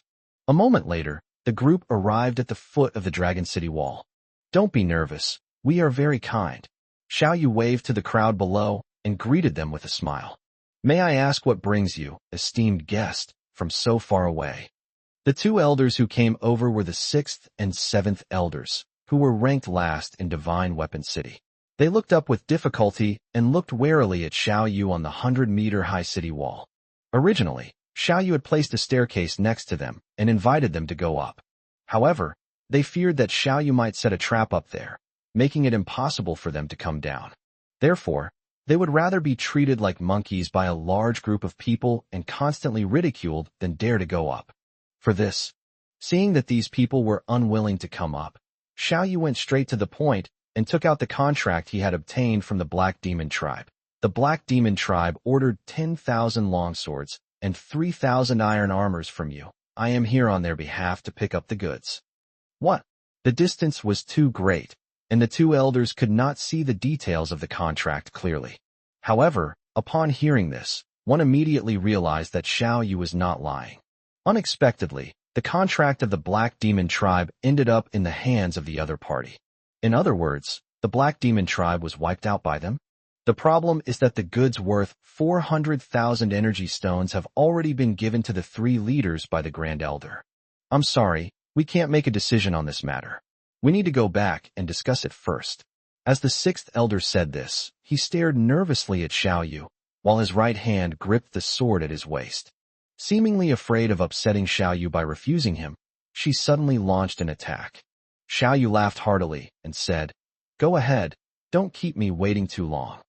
A moment later, the group arrived at the foot of the Dragon City wall. Don't be nervous. We are very kind. Xiao Yu waved to the crowd below and greeted them with a smile. May I ask what brings you, esteemed guest, from so far away? The 2 elders who came over were the 6th and 7th elders, who were ranked last in Divine Weapon City. They looked up with difficulty and looked warily at Xiao Yu on the 100-meter-high city wall. Originally, Xiao Yu had placed a staircase next to them and invited them to go up. However, they feared that Xiao Yu might set a trap up there, making it impossible for them to come down. Therefore, they would rather be treated like monkeys by a large group of people and constantly ridiculed than dare to go up. For this, seeing that these people were unwilling to come up, Xiao Yu went straight to the point and took out the contract he had obtained from the Black Demon Tribe. The Black Demon Tribe ordered 10,000 longswords and 3,000 iron armors from you. I am here on their behalf to pick up the goods. What? The distance was too great, and the 2 elders could not see the details of the contract clearly. However, upon hearing this, one immediately realized that Xiao Yu was not lying. Unexpectedly, the contract of the Black Demon Tribe ended up in the hands of the other party. In other words, the Black Demon Tribe was wiped out by them. The problem is that the goods worth 400,000 energy stones have already been given to the 3 leaders by the Grand Elder. I'm sorry, we can't make a decision on this matter. We need to go back and discuss it first. As the 6th elder said this, he stared nervously at Xiao Yu, while his right hand gripped the sword at his waist. Seemingly afraid of upsetting Xiao Yu by refusing him, she suddenly launched an attack. Xiao Yu laughed heartily and said, "Go ahead, don't keep me waiting too long."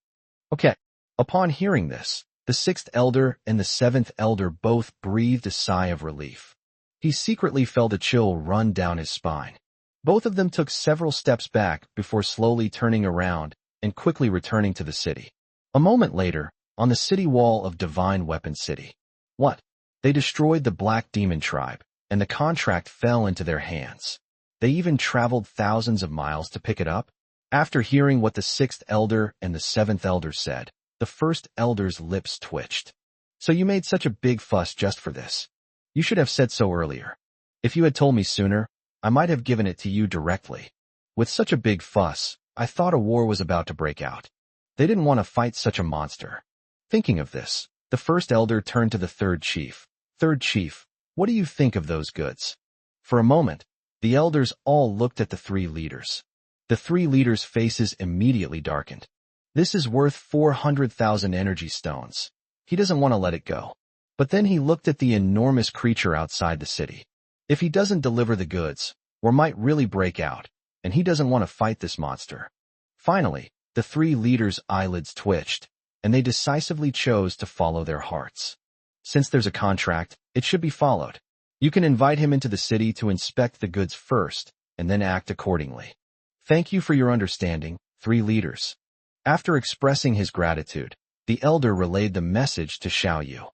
Okay. Upon hearing this, the 6th elder and the 7th elder both breathed a sigh of relief. He secretly felt a chill run down his spine. Both of them took several steps back before slowly turning around and quickly returning to the city. A moment later, on the city wall of Divine Weapon City. What? They destroyed the Black Demon Tribe, and the contract fell into their hands. They even traveled thousands of miles to pick it up? After hearing what the 6th elder and the 7th elder said, the 1st elder's lips twitched. So you made such a big fuss just for this. You should have said so earlier. If you had told me sooner, I might have given it to you directly. With such a big fuss, I thought a war was about to break out. They didn't want to fight such a monster. Thinking of this, the 1st elder turned to the 3rd chief. 3rd chief, what do you think of those goods? For a moment, the elders all looked at the 3 leaders. The 3 leaders' faces immediately darkened. This is worth 400,000 energy stones. He doesn't want to let it go. But then he looked at the enormous creature outside the city. If he doesn't deliver the goods, war might really break out, and he doesn't want to fight this monster. Finally, the three leaders' eyelids twitched, and they decisively chose to follow their hearts. Since there's a contract, it should be followed. You can invite him into the city to inspect the goods first, and then act accordingly. Thank you for your understanding, three leaders. After expressing his gratitude, the elder relayed the message to Xiao Yu.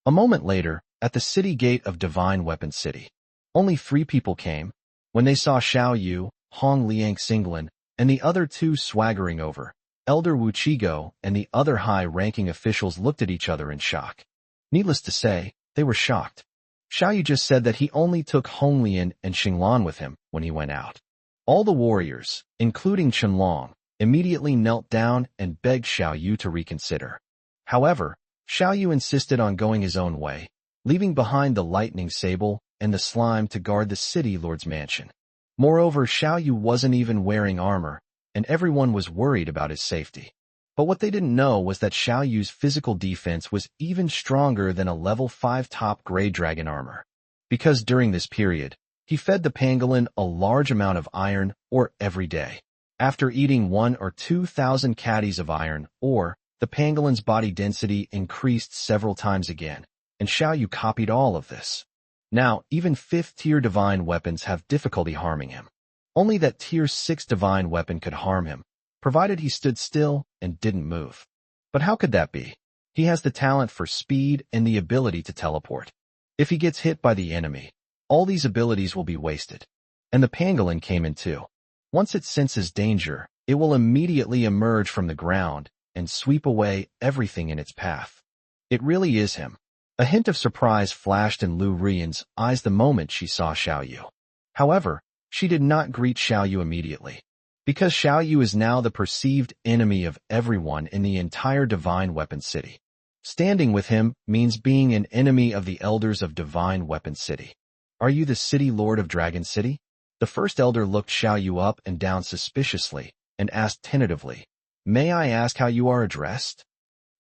A moment later, at the city gate of Divine Weapon City, only 3 people came. When they saw Xiao Yu, Hong Liang Xinglan, and the other 2 swaggering over, Elder Wu Chigo and the other high-ranking officials looked at each other in shock. Needless to say, they were shocked. Xiao Yu just said that he only took Hong Lian and Xinglan with him when he went out. All the warriors, including Chenlong, immediately knelt down and begged Xiao Yu to reconsider. However, Xiao Yu insisted on going his own way, leaving behind the lightning sable and the slime to guard the city lord's mansion. Moreover, Xiao Yu wasn't even wearing armor, and everyone was worried about his safety. But what they didn't know was that Xiao Yu's physical defense was even stronger than a level 5 top Grey Dragon armor. Because during this period, he fed the pangolin a large amount of iron ore every day. After eating 1 or 2,000 caddies of iron ore, the pangolin's body density increased several times again, and Xiao Yu copied all of this. Now, even 5th-tier divine weapons have difficulty harming him. Only that tier 6 divine weapon could harm him, provided he stood still and didn't move. But how could that be? He has the talent for speed and the ability to teleport. If he gets hit by the enemy, all these abilities will be wasted. And the pangolin came in too. Once it senses danger, it will immediately emerge from the ground and sweep away everything in its path. It really is him. A hint of surprise flashed in Lu Rian's eyes the moment she saw Xiao Yu. However, she did not greet Xiao Yu immediately, because Xiao Yu is now the perceived enemy of everyone in the entire Divine Weapon City. Standing with him means being an enemy of the elders of Divine Weapon City. Are you the city lord of Dragon City? The first elder looked Xiao Yu up and down suspiciously and asked tentatively, "May I ask how you are addressed?"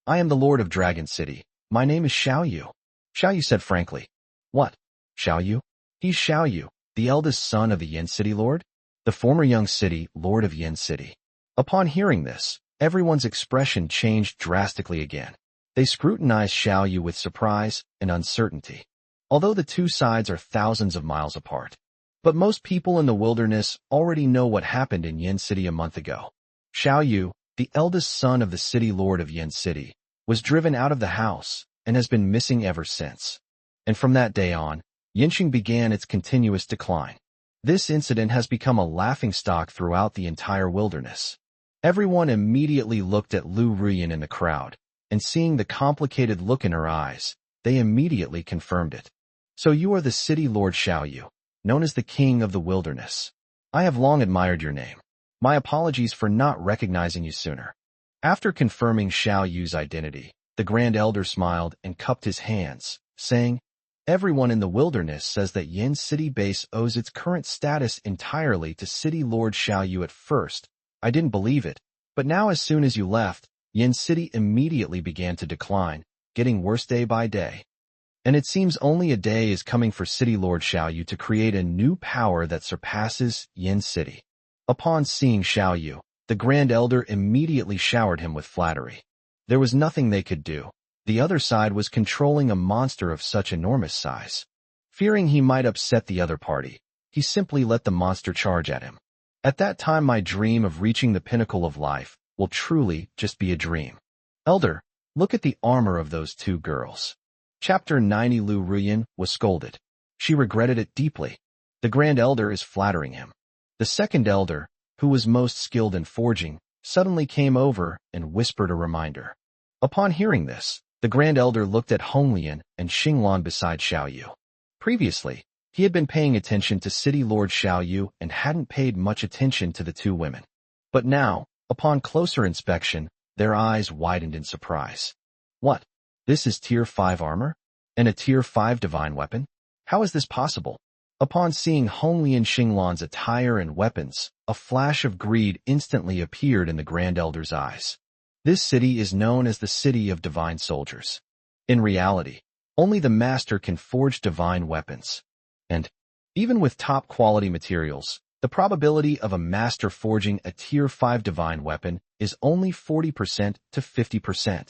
"I am the lord of Dragon City. My name is Xiao Yu." Xiao Yu said frankly. "What? Xiao Yu? He's Xiao Yu, the eldest son of the Yin City Lord? The former Young City Lord of Yin City." Upon hearing this, everyone's expression changed drastically again. They scrutinized Xiao Yu with surprise and uncertainty, although the two sides are thousands of miles apart. But most people in the wilderness already know what happened in Yin City a month ago. Xiao Yu, the eldest son of the city lord of Yin City, was driven out of the house and has been missing ever since. And from that day on, Yinxing began its continuous decline. This incident has become a laughingstock throughout the entire wilderness. Everyone immediately looked at Lu Ruyan in the crowd, and seeing the complicated look in her eyes, they immediately confirmed it. "So you are the city lord Xiao Yu, known as the king of the wilderness. I have long admired your name. My apologies for not recognizing you sooner." After confirming Xiao Yu's identity, the Grand Elder smiled and cupped his hands, saying, "Everyone in the wilderness says that Yin City Base owes its current status entirely to City Lord Xiao Yu. At first, I didn't believe it, but now as soon as you left, Yin City immediately began to decline, getting worse day by day. And it seems only a day is coming for City Lord Xiao Yu to create a new power that surpasses Yin City." Upon seeing Xiao Yu, the Grand Elder immediately showered him with flattery. There was nothing they could do. The other side was controlling a monster of such enormous size. Fearing he might upset the other party, he simply let the monster charge at him. At that time, my dream of reaching the pinnacle of life will truly just be a dream. "Elder, look at the armor of those 2 girls." Chapter 90. Lu Ruyan was scolded. She regretted it deeply. The Grand Elder is flattering him. The second elder, who was most skilled in forging, suddenly came over and whispered a reminder. Upon hearing this, the Grand Elder looked at Honglian and Xinglan beside Xiao Yu. Previously, he had been paying attention to City Lord Xiao Yu and hadn't paid much attention to the 2 women. But now, upon closer inspection, their eyes widened in surprise. "What? This is Tier 5 armor? And a Tier 5 divine weapon? How is this possible?" Upon seeing Honglian Xinglan's attire and weapons, a flash of greed instantly appeared in the Grand Elder's eyes. This city is known as the City of Divine Soldiers. In reality, Only the master can forge divine weapons. And, even with top-quality materials, the probability of a master forging a Tier 5 divine weapon is only 40% to 50%.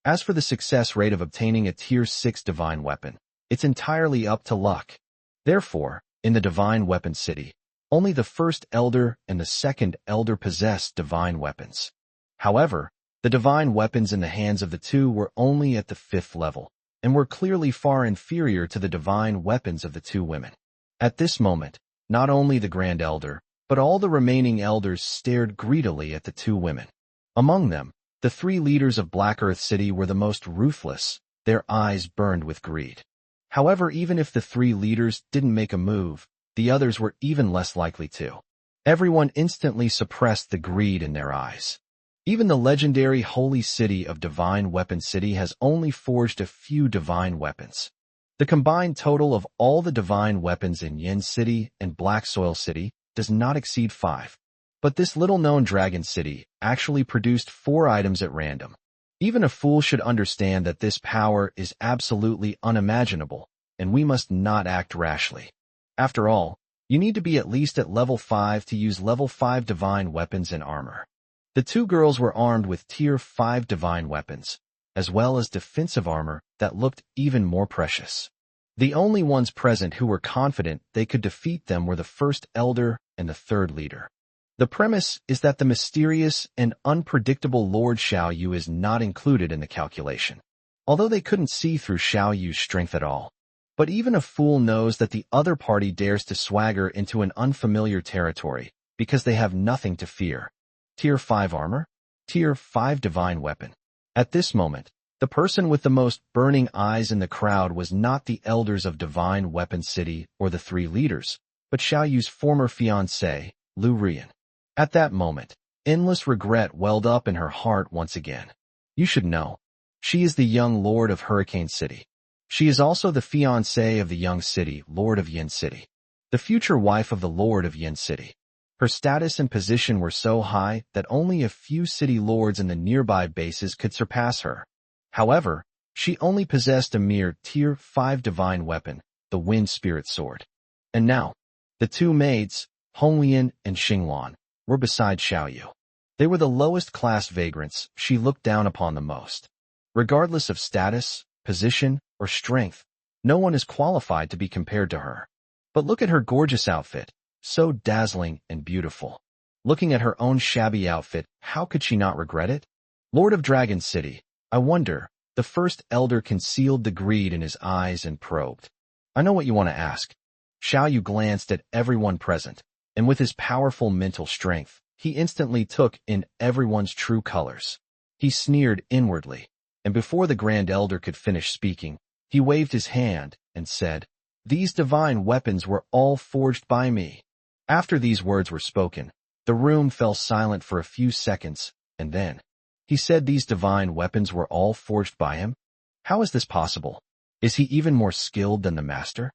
As for the success rate of obtaining a Tier 6 divine weapon, it's entirely up to luck. Therefore, in the Divine Weapon City, only the first elder and the second elder possess divine weapons. However, the divine weapons in the hands of the two were only at the 5th level, and were clearly far inferior to the divine weapons of the two women. At this moment, not only the Grand Elder, but all the remaining elders stared greedily at the two women. Among them, the 3 leaders of Black Earth City were the most ruthless, their eyes burned with greed. However, even if the 3 leaders didn't make a move, the others were even less likely to. Everyone instantly suppressed the greed in their eyes. Even the legendary Holy City of Divine Weapon City has only forged a few divine weapons. The combined total of all the divine weapons in Yin City and Black Soil City does not exceed 5. But this little-known Dragon City actually produced 4 items at random. Even a fool should understand that this power is absolutely unimaginable, and we must not act rashly. After all, you need to be at least at level 5 to use level 5 divine weapons and armor. The 2 girls were armed with Tier 5 divine weapons, as well as defensive armor that looked even more precious. The only ones present who were confident they could defeat them were the first elder and the 3rd leader. The premise is that the mysterious and unpredictable Lord Xiao Yu is not included in the calculation, although they couldn't see through Xiao Yu's strength at all. But even a fool knows that the other party dares to swagger into an unfamiliar territory because they have nothing to fear. Tier 5 armor? Tier 5 divine weapon. At this moment, the person with the most burning eyes in the crowd was not the elders of Divine Weapon City or the 3 leaders, but Xiao Yu's former fiancé, Lu Rian. At that moment, endless regret welled up in her heart once again. You should know. She is the young lord of Hurricane City. She is also the fiancé of the young city, Lord of Yin City. The future wife of the Lord of Yin City. Her status and position were so high that only a few city lords in the nearby bases could surpass her. However, she only possessed a mere Tier 5 divine weapon, the Wind Spirit Sword. And now, the 2 maids, Honglian and Xingluan, were beside Xiao Yu. They were the lowest class vagrants she looked down upon the most. Regardless of status, position, or strength, no one is qualified to be compared to her. But look at her gorgeous outfit, so dazzling and beautiful. Looking at her own shabby outfit, how could she not regret it? Lord of Dragon City, I wonder, the first elder concealed the greed in his eyes and probed. I know what you want to ask. Xiao Yu glanced at everyone present, and with his powerful mental strength, he instantly took in everyone's true colors. He sneered inwardly, and before the Grand Elder could finish speaking, he waved his hand and said, "These divine weapons were all forged by me." After these words were spoken, the room fell silent for a few seconds, and then, he said these divine weapons were all forged by him? How is this possible? Is he even more skilled than the master?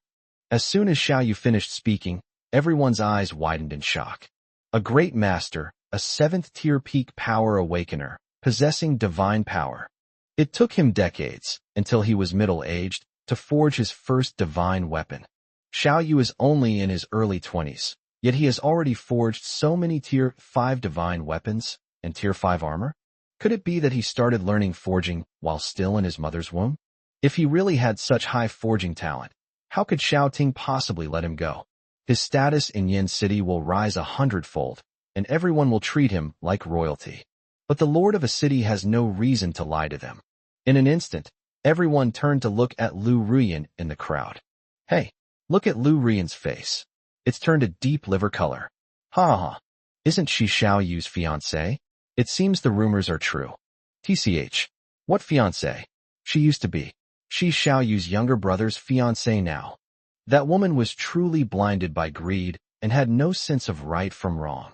As soon as Xiao Yu finished speaking, everyone's eyes widened in shock. A great master, a 7th-tier peak power awakener, possessing divine power. It took him decades, until he was middle-aged, to forge his first divine weapon. Xiao Yu is only in his early 20s, yet he has already forged so many Tier 5 divine weapons and Tier 5 armor? Could it be that he started learning forging while still in his mother's womb? If he really had such high forging talent, how could Xiao Ting possibly let him go? His status in Yin City will rise 100-fold, and everyone will treat him like royalty. But the lord of a city has no reason to lie to them. In an instant, everyone turned to look at Lu Ruyan in the crowd. Hey, look at Lu Ruyan's face. It's turned a deep liver color. Ha ha. Isn't she Xiao Yu's fiancé? It seems the rumors are true. TCH. What fiancé? She used to be. She's Xiao Yu's younger brother's fiancé now. That woman was truly blinded by greed and had no sense of right from wrong.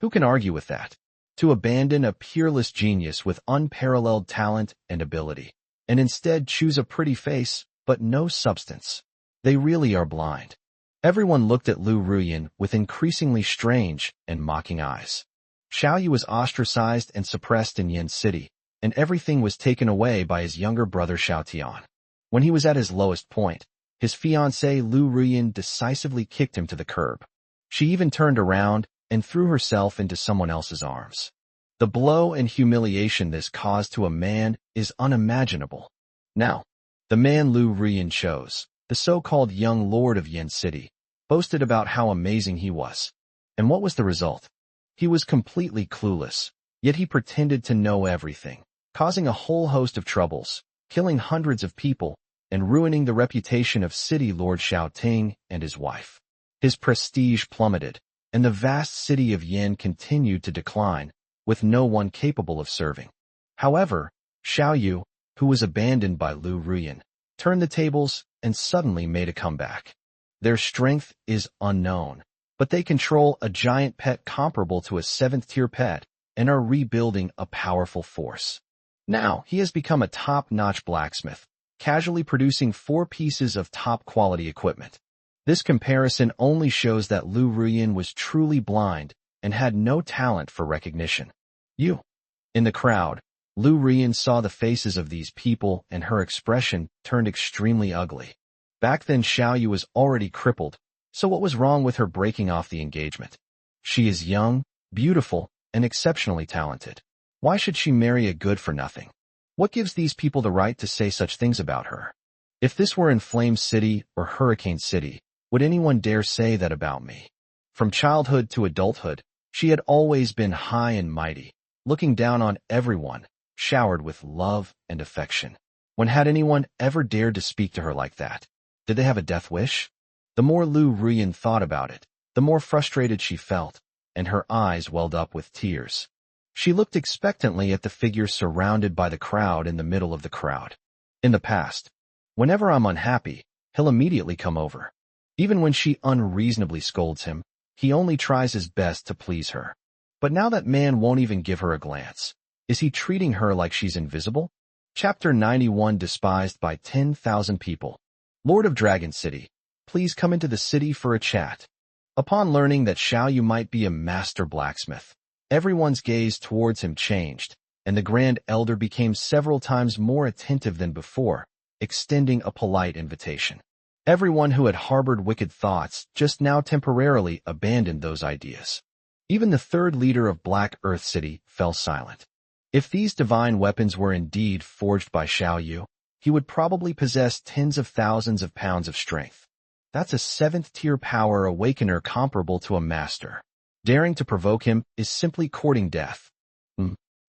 Who can argue with that? To abandon a peerless genius with unparalleled talent and ability, and instead choose a pretty face, but no substance. They really are blind. Everyone looked at Lu Ruyan with increasingly strange and mocking eyes. Xiao Yu was ostracized and suppressed in Yin City, and everything was taken away by his younger brother Xiao Tian. When he was at his lowest point, his fiancée Lu Ruyan decisively kicked him to the curb. She even turned around and threw herself into someone else's arms. The blow and humiliation this caused to a man is unimaginable. Now, the man Lu Ruyan chose, the so-called young lord of Yin City, boasted about how amazing he was. And what was the result? He was completely clueless, yet he pretended to know everything, causing a whole host of troubles, killing hundreds of people, and ruining the reputation of city lord Xiao Ting and his wife. His prestige plummeted, and the vast city of Yin continued to decline, with no one capable of serving. However, Xiao Yu, who was abandoned by Lu Ruyan, turned the tables and suddenly made a comeback. Their strength is unknown, but they control a giant pet comparable to a 7th-tier pet and are rebuilding a powerful force. Now, he has become a top-notch blacksmith, casually producing 4 pieces of top-quality equipment. This comparison only shows that Lu Ruyan was truly blind and had no talent for recognition. In the crowd, Lu Ruyan saw the faces of these people and her expression turned extremely ugly. Back then Xiao Yu was already crippled, so what was wrong with her breaking off the engagement? She is young, beautiful, and exceptionally talented. Why should she marry a good-for-nothing? What gives these people the right to say such things about her? If this were in Flame City or Hurricane City, would anyone dare say that about me? From childhood to adulthood, she had always been high and mighty, looking down on everyone, showered with love and affection. When had anyone ever dared to speak to her like that? Did they have a death wish? The more Lu Ruyan thought about it, the more frustrated she felt, and her eyes welled up with tears. She looked expectantly at the figure surrounded by the crowd in the middle of the crowd. In the past, whenever I'm unhappy, he'll immediately come over. Even when she unreasonably scolds him, he only tries his best to please her. But now that man won't even give her a glance. Is he treating her like she's invisible? Chapter 91 Despised by 10,000 people. Lord of Dragon City, please come into the city for a chat. Upon learning that Xiao Yu might be a master blacksmith, everyone's gaze towards him changed, and the Grand Elder became several times more attentive than before, extending a polite invitation. Everyone who had harbored wicked thoughts just now temporarily abandoned those ideas. Even the 3rd leader of Black Earth City fell silent. If these divine weapons were indeed forged by Xiao Yu, he would probably possess tens of thousands of pounds of strength. That's a 7th-tier power awakener comparable to a master. Daring to provoke him is simply courting death.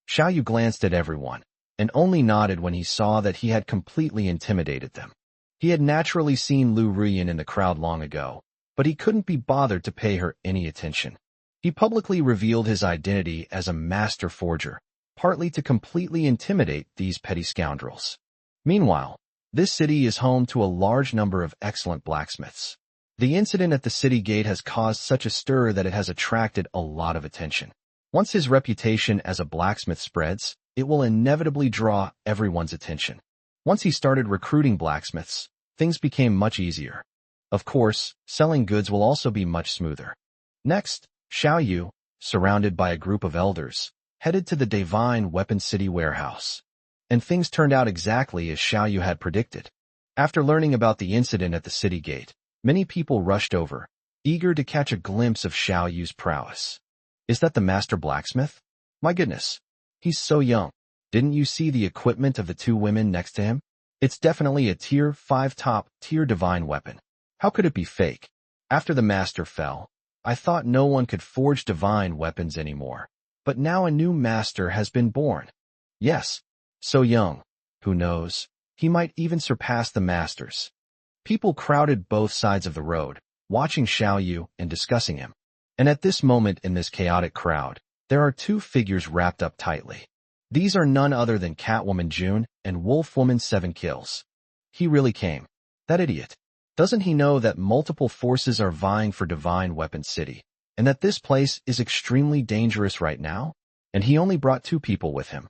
Xiao Yu glanced at everyone, and only nodded when he saw that he had completely intimidated them. He had naturally seen Lu Ruyan in the crowd long ago, but he couldn't be bothered to pay her any attention. He publicly revealed his identity as a master forger, partly to completely intimidate these petty scoundrels. Meanwhile, this city is home to a large number of excellent blacksmiths. The incident at the city gate has caused such a stir that it has attracted a lot of attention. Once his reputation as a blacksmith spreads, it will inevitably draw everyone's attention. Once he started recruiting blacksmiths, things became much easier. Of course, selling goods will also be much smoother. Next, Xiao Yu, surrounded by a group of elders, headed to the Divine Weapon City warehouse. And things turned out exactly as Xiao Yu had predicted. After learning about the incident at the city gate, many people rushed over, eager to catch a glimpse of Xiao Yu's prowess. Is that the master blacksmith? My goodness, he's so young. Didn't you see the equipment of the 2 women next to him? It's definitely a tier 5 top-tier divine weapon. How could it be fake? After the master fell, I thought no one could forge divine weapons anymore. But now a new master has been born. Yes, so young. Who knows? He might even surpass the masters. People crowded both sides of the road, watching Xiao Yu and discussing him. And at this moment in this chaotic crowd, there are 2 figures wrapped up tightly. These are none other than Catwoman June and Wolfwoman 7 Kills. He really came. That idiot. Doesn't he know that multiple forces are vying for Divine Weapon City, and that this place is extremely dangerous right now? And he only brought 2 people with him.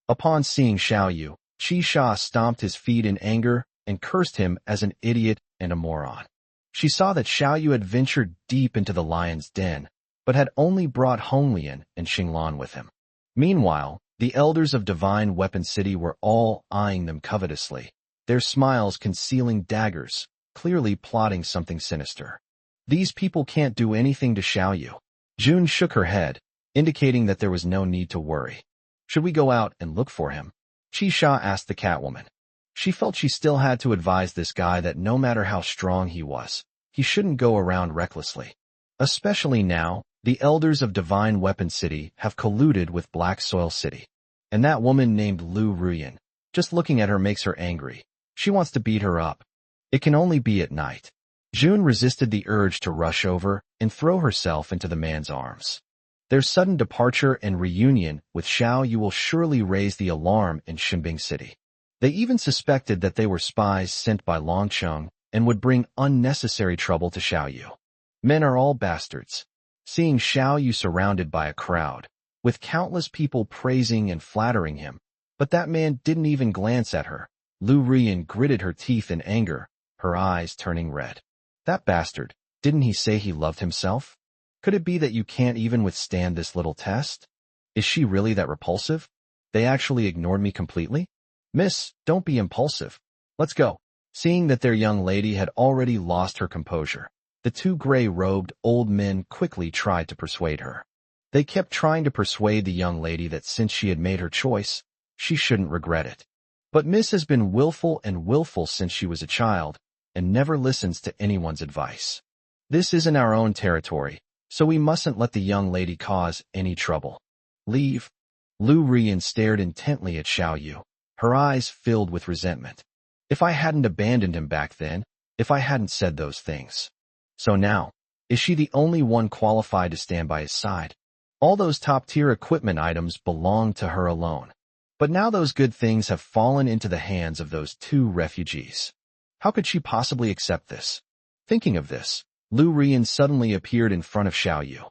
Upon seeing Xiao Yu, Qi Sha stomped his feet in anger and cursed him as an idiot and a moron. She saw that Xiao Yu had ventured deep into the lion's den, but had only brought Honglian and Xinglan with him. Meanwhile, the elders of Divine Weapon City were all eyeing them covetously. their smiles concealing daggers, clearly plotting something sinister. These people can't do anything to Xiao Yu. June shook her head, indicating that there was no need to worry. Should we go out and look for him? Qisha asked the Catwoman. She felt she still had to advise this guy that no matter how strong he was, he shouldn't go around recklessly. Especially now, the elders of Divine Weapon City have colluded with Black Soil City. And that woman named Lu Ruyan, just looking at her makes her angry. She wants to beat her up. It can only be at night. June resisted the urge to rush over and throw herself into the man's arms. Their sudden departure and reunion with Xiao Yu will surely raise the alarm in Ximbing City. They even suspected that they were spies sent by Longcheng and would bring unnecessary trouble to Xiao Yu. Men are all bastards. Seeing Xiao Yu surrounded by a crowd, with countless people praising and flattering him, but that man didn't even glance at her. Lu Ruyan gritted her teeth in anger, her eyes turning red. That bastard, didn't he say he loved himself? Could it be that you can't even withstand this little test? Is she really that repulsive? They actually ignored me completely? Miss, don't be impulsive. Let's go. Seeing that their young lady had already lost her composure, the two gray-robed old men quickly tried to persuade her. They kept trying to persuade the young lady that since she had made her choice, she shouldn't regret it. But Miss has been willful since she was a child, and never listens to anyone's advice. This isn't our own territory, so we mustn't let the young lady cause any trouble. Leave. Lu Ruyan stared intently at Xiao Yu, her eyes filled with resentment. If I hadn't abandoned him back then, if I hadn't said those things. So now, is she the only one qualified to stand by his side? All those top-tier equipment items belonged to her alone. But now those good things have fallen into the hands of those two refugees. How could she possibly accept this? Thinking of this, Lu Ruyan suddenly appeared in front of Xiao Yu.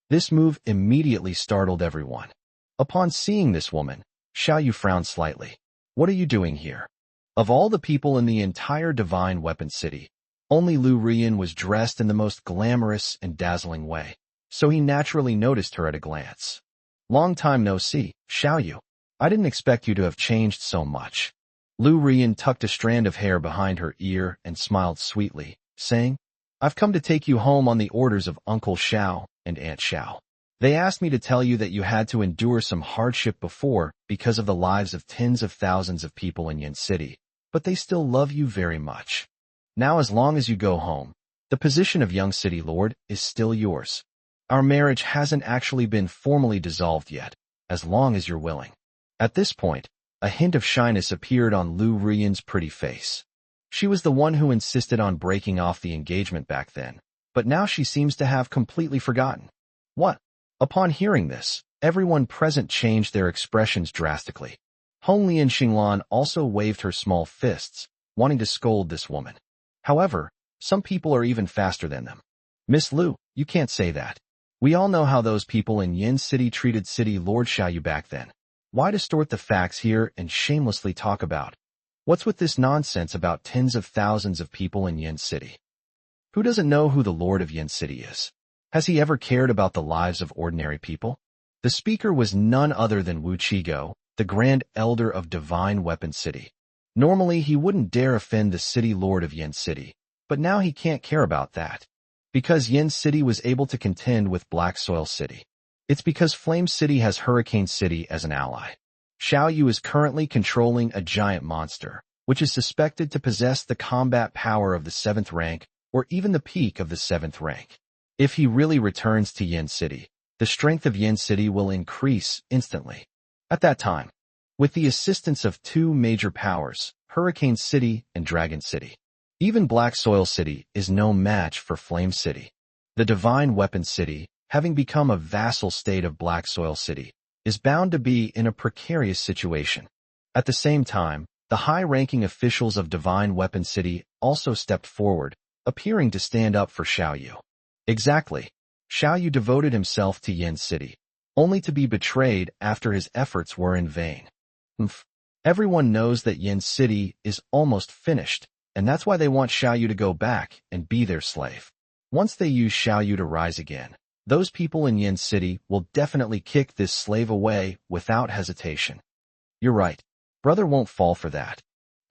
This move immediately startled everyone. Upon seeing this woman, Xiao Yu frowned slightly. What are you doing here? Of all the people in the entire Divine Weapon City, only Lu Ruyan was dressed in the most glamorous and dazzling way, so he naturally noticed her at a glance. Long time no see, Xiao Yu. I didn't expect you to have changed so much. Lu Ruyan tucked a strand of hair behind her ear and smiled sweetly, saying, I've come to take you home on the orders of Uncle Xiao and Aunt Xiao. They asked me to tell you that you had to endure some hardship before because of the lives of tens of thousands of people in Yin City, but they still love you very much. Now as long as you go home, the position of young city lord is still yours. Our marriage hasn't actually been formally dissolved yet, as long as you're willing. At this point, a hint of shyness appeared on Lu Ruyan's pretty face. She was the one who insisted on breaking off the engagement back then, but now she seems to have completely forgotten. What? Upon hearing this, everyone present changed their expressions drastically. Hongli and Xinglan also waved her small fists, wanting to scold this woman. However, some people are even faster than them. Miss Lu, you can't say that. We all know how those people in Yin City treated City Lord Xiao Yu back then. Why distort the facts here and shamelessly talk about? What's with this nonsense about tens of thousands of people in Yin City? Who doesn't know who the Lord of Yin City is? Has he ever cared about the lives of ordinary people? The speaker was none other than Wu Qigo, the Grand Elder of Divine Weapon City. Normally, he wouldn't dare offend the City Lord of Yin City, but now he can't care about that. Because Yin City was able to contend with Black Soil City. It's because Flame City has Hurricane City as an ally. Xiao Yu is currently controlling a giant monster, which is suspected to possess the combat power of the 7th rank or even the peak of the 7th rank. If he really returns to Yin City, the strength of Yin City will increase instantly. At that time, with the assistance of two major powers, Hurricane City and Dragon City. Even Black Soil City is no match for Flame City. The Divine Weapon City, having become a vassal state of Black Soil City, is bound to be in a precarious situation. At the same time, the high-ranking officials of Divine Weapon City also stepped forward, appearing to stand up for Xiao Yu. Exactly. Xiao Yu devoted himself to Yin City, only to be betrayed after his efforts were in vain. Everyone knows that Yin City is almost finished, and that's why they want Xiao Yu to go back and be their slave. Once they use Xiao Yu to rise again, those people in Yin City will definitely kick this slave away without hesitation. You're right. Brother won't fall for that.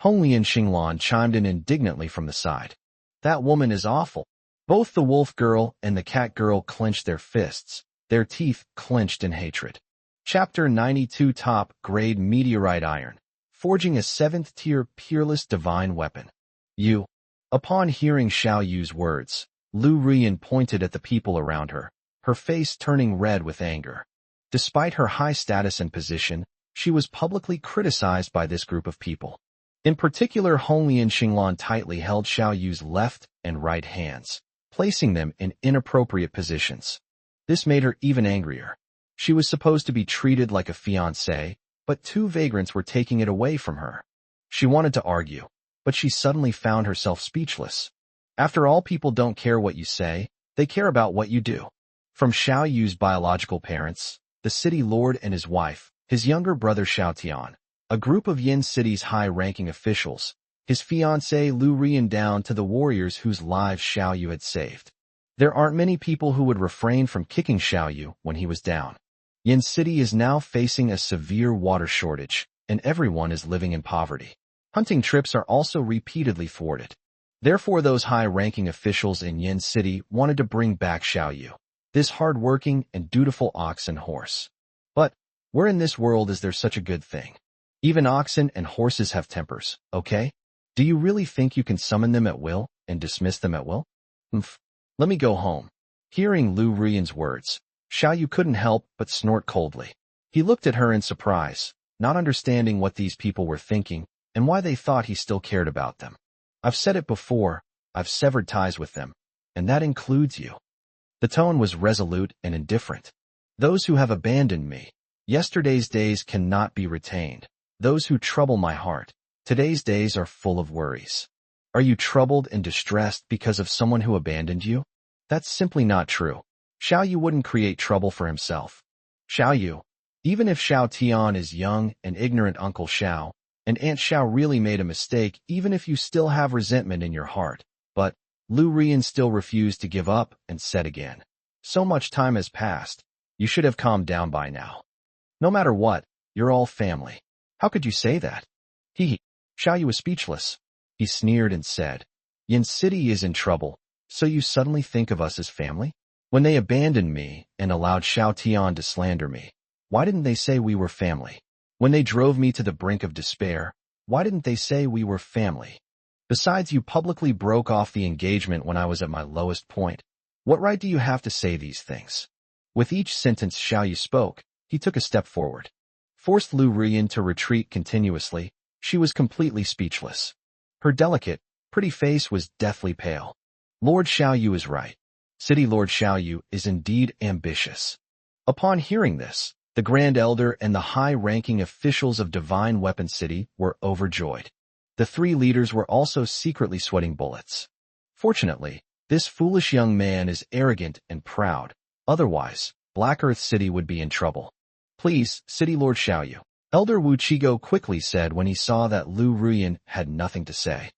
Hong Li and Xinglan chimed in indignantly from the side. That woman is awful. Both the wolf girl and the cat girl clenched their fists, their teeth clenched in hatred. Chapter 92 Top Grade Meteorite Iron. Forging a 7th-tier peerless divine weapon. You. Upon hearing Xiao Yu's words, Lu Ruyan pointed at the people around her, her face turning red with anger. Despite her high status and position, she was publicly criticized by this group of people. In particular, Hongli and Xinglan tightly held Xiao Yu's left and right hands, placing them in inappropriate positions. This made her even angrier. She was supposed to be treated like a fiancée, but 2 vagrants were taking it away from her. She wanted to argue, but she suddenly found herself speechless. After all, people don't care what you say, they care about what you do. From Xiao Yu's biological parents, the city lord and his wife, his younger brother Xiao Tian, a group of Yin City's high-ranking officials, his fiancée Lu Ruyan down to the warriors whose lives Xiao Yu had saved. There aren't many people who would refrain from kicking Xiao Yu when he was down. Yin City is now facing a severe water shortage, and everyone is living in poverty. Hunting trips are also repeatedly thwarted. Therefore, those high-ranking officials in Yin City wanted to bring back Xiao Yu, this hard-working and dutiful ox and horse. But where in this world is there such a good thing? Even oxen and horses have tempers, okay? Do you really think you can summon them at will and dismiss them at will? Let me go home. Hearing Lu Ruyan's words, Xiao Yu couldn't help but snort coldly. He looked at her in surprise, not understanding what these people were thinking and why they thought he still cared about them. I've said it before, I've severed ties with them, and that includes you. The tone was resolute and indifferent. Those who have abandoned me, yesterday's days cannot be retained. Those who trouble my heart, today's days are full of worries. Are you troubled and distressed because of someone who abandoned you? That's simply not true. Xiao Yu wouldn't create trouble for himself. Xiao Yu, even if Xiao Tian is young and ignorant Uncle Xiao, and Aunt Xiao really made a mistake, even if you still have resentment in your heart, but Lu Ruyan still refused to give up and said again. So much time has passed. You should have calmed down by now. No matter what, you're all family. How could you say that? Xiao Yu was speechless. He sneered and said, Yin City is in trouble, so you suddenly think of us as family? When they abandoned me and allowed Xiao Tian to slander me, why didn't they say we were family? When they drove me to the brink of despair, why didn't they say we were family? Besides, you publicly broke off the engagement when I was at my lowest point. What right do you have to say these things? With each sentence Xiao Yu spoke, he took a step forward. Forced Lu Ruyan to retreat continuously, she was completely speechless. Her delicate, pretty face was deathly pale. Lord Xiao Yu is right. City Lord Xiao Yu is indeed ambitious. Upon hearing this, the Grand Elder and the high-ranking officials of Divine Weapon City were overjoyed. The 3 leaders were also secretly sweating bullets. Fortunately, this foolish young man is arrogant and proud. Otherwise, Black Earth City would be in trouble. Please, City Lord Xiao Yu, Elder Wu Chigo quickly said when he saw that Lu Ruyan had nothing to say.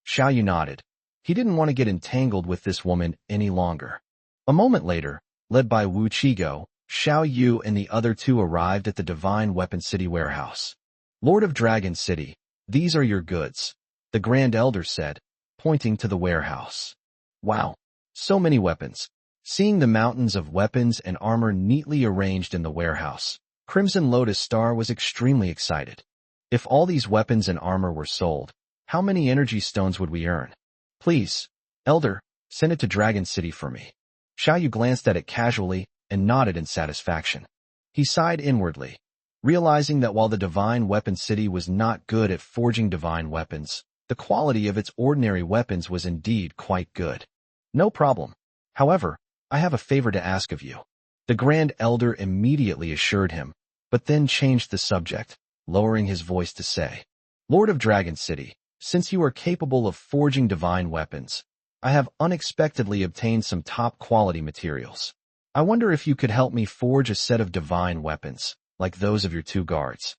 Xiao Yu nodded. He didn't want to get entangled with this woman any longer. A moment later, led by Wu Chigo, Xiao Yu and the other 2 arrived at the Divine Weapon City warehouse. Lord of Dragon City, these are your goods, the Grand Elder said, pointing to the warehouse. Wow, so many weapons. Seeing the mountains of weapons and armor neatly arranged in the warehouse, Crimson Lotus Star was extremely excited. If all these weapons and armor were sold, how many energy stones would we earn? Please, Elder, send it to Dragon City for me. Xiao Yu glanced at it casually and nodded in satisfaction. He sighed inwardly, realizing that while the Divine Weapon City was not good at forging divine weapons, the quality of its ordinary weapons was indeed quite good. No problem. However, I have a favor to ask of you. The Grand Elder immediately assured him, but then changed the subject, lowering his voice to say, Lord of Dragon City, since you are capable of forging divine weapons, I have unexpectedly obtained some top-quality materials. I wonder if you could help me forge a set of divine weapons, like those of your 2 guards.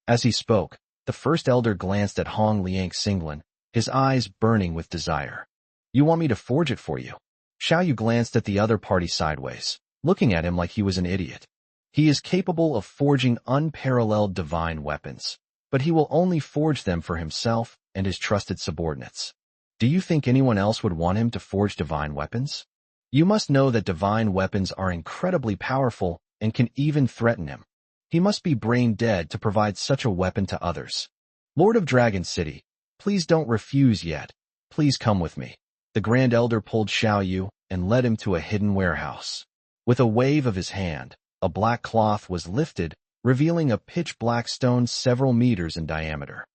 As he spoke, the first elder glanced at Hong Liang Xinglan, his eyes burning with desire. You want me to forge it for you? Xiao Yu glanced at the other party sideways, looking at him like he was an idiot. He is capable of forging unparalleled divine weapons. but he will only forge them for himself and his trusted subordinates. Do you think anyone else would want him to forge divine weapons? You must know that divine weapons are incredibly powerful and can even threaten him. He must be brain dead to provide such a weapon to others. Lord of Dragon City, please don't refuse yet. Please come with me. The Grand Elder pulled Xiao Yu and led him to a hidden warehouse. With a wave of his hand, a black cloth was lifted, revealing a pitch-black stone several meters in diameter.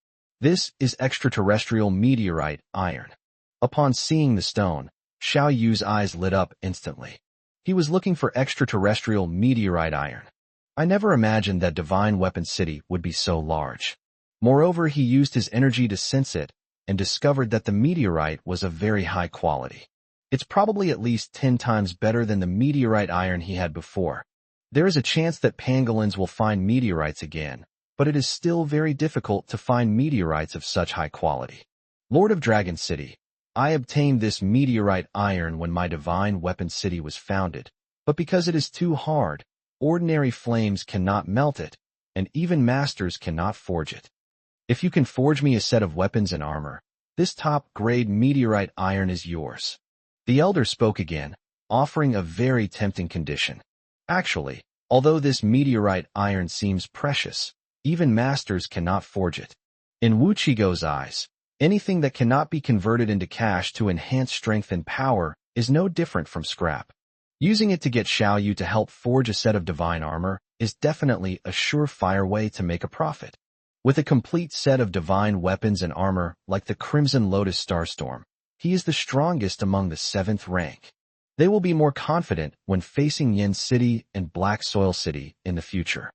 This is extraterrestrial meteorite iron. Upon seeing the stone, Xiao Yu's eyes lit up instantly. He was looking for extraterrestrial meteorite iron. I never imagined that Divine Weapon City would be so large. Moreover, he used his energy to sense it and discovered that the meteorite was of very high quality. It's probably at least 10 times better than the meteorite iron he had before. There is a chance that pangolins will find meteorites again, but it is still very difficult to find meteorites of such high quality. Lord of Dragon City, I obtained this meteorite iron when my Divine Weapon City was founded, but because it is too hard, ordinary flames cannot melt it, and even masters cannot forge it. If you can forge me a set of weapons and armor, this top-grade meteorite iron is yours. The elder spoke again, offering a very tempting condition. Actually, although this meteorite iron seems precious, even masters cannot forge it. In Wu Qigo's eyes, anything that cannot be converted into cash to enhance strength and power is no different from scrap. Using it to get Xiao Yu to help forge a set of divine armor is definitely a surefire way to make a profit. With a complete set of divine weapons and armor like the Crimson Lotus Starstorm, he is the strongest among the 7th rank. They will be more confident when facing Yin City and Black Soil City in the future.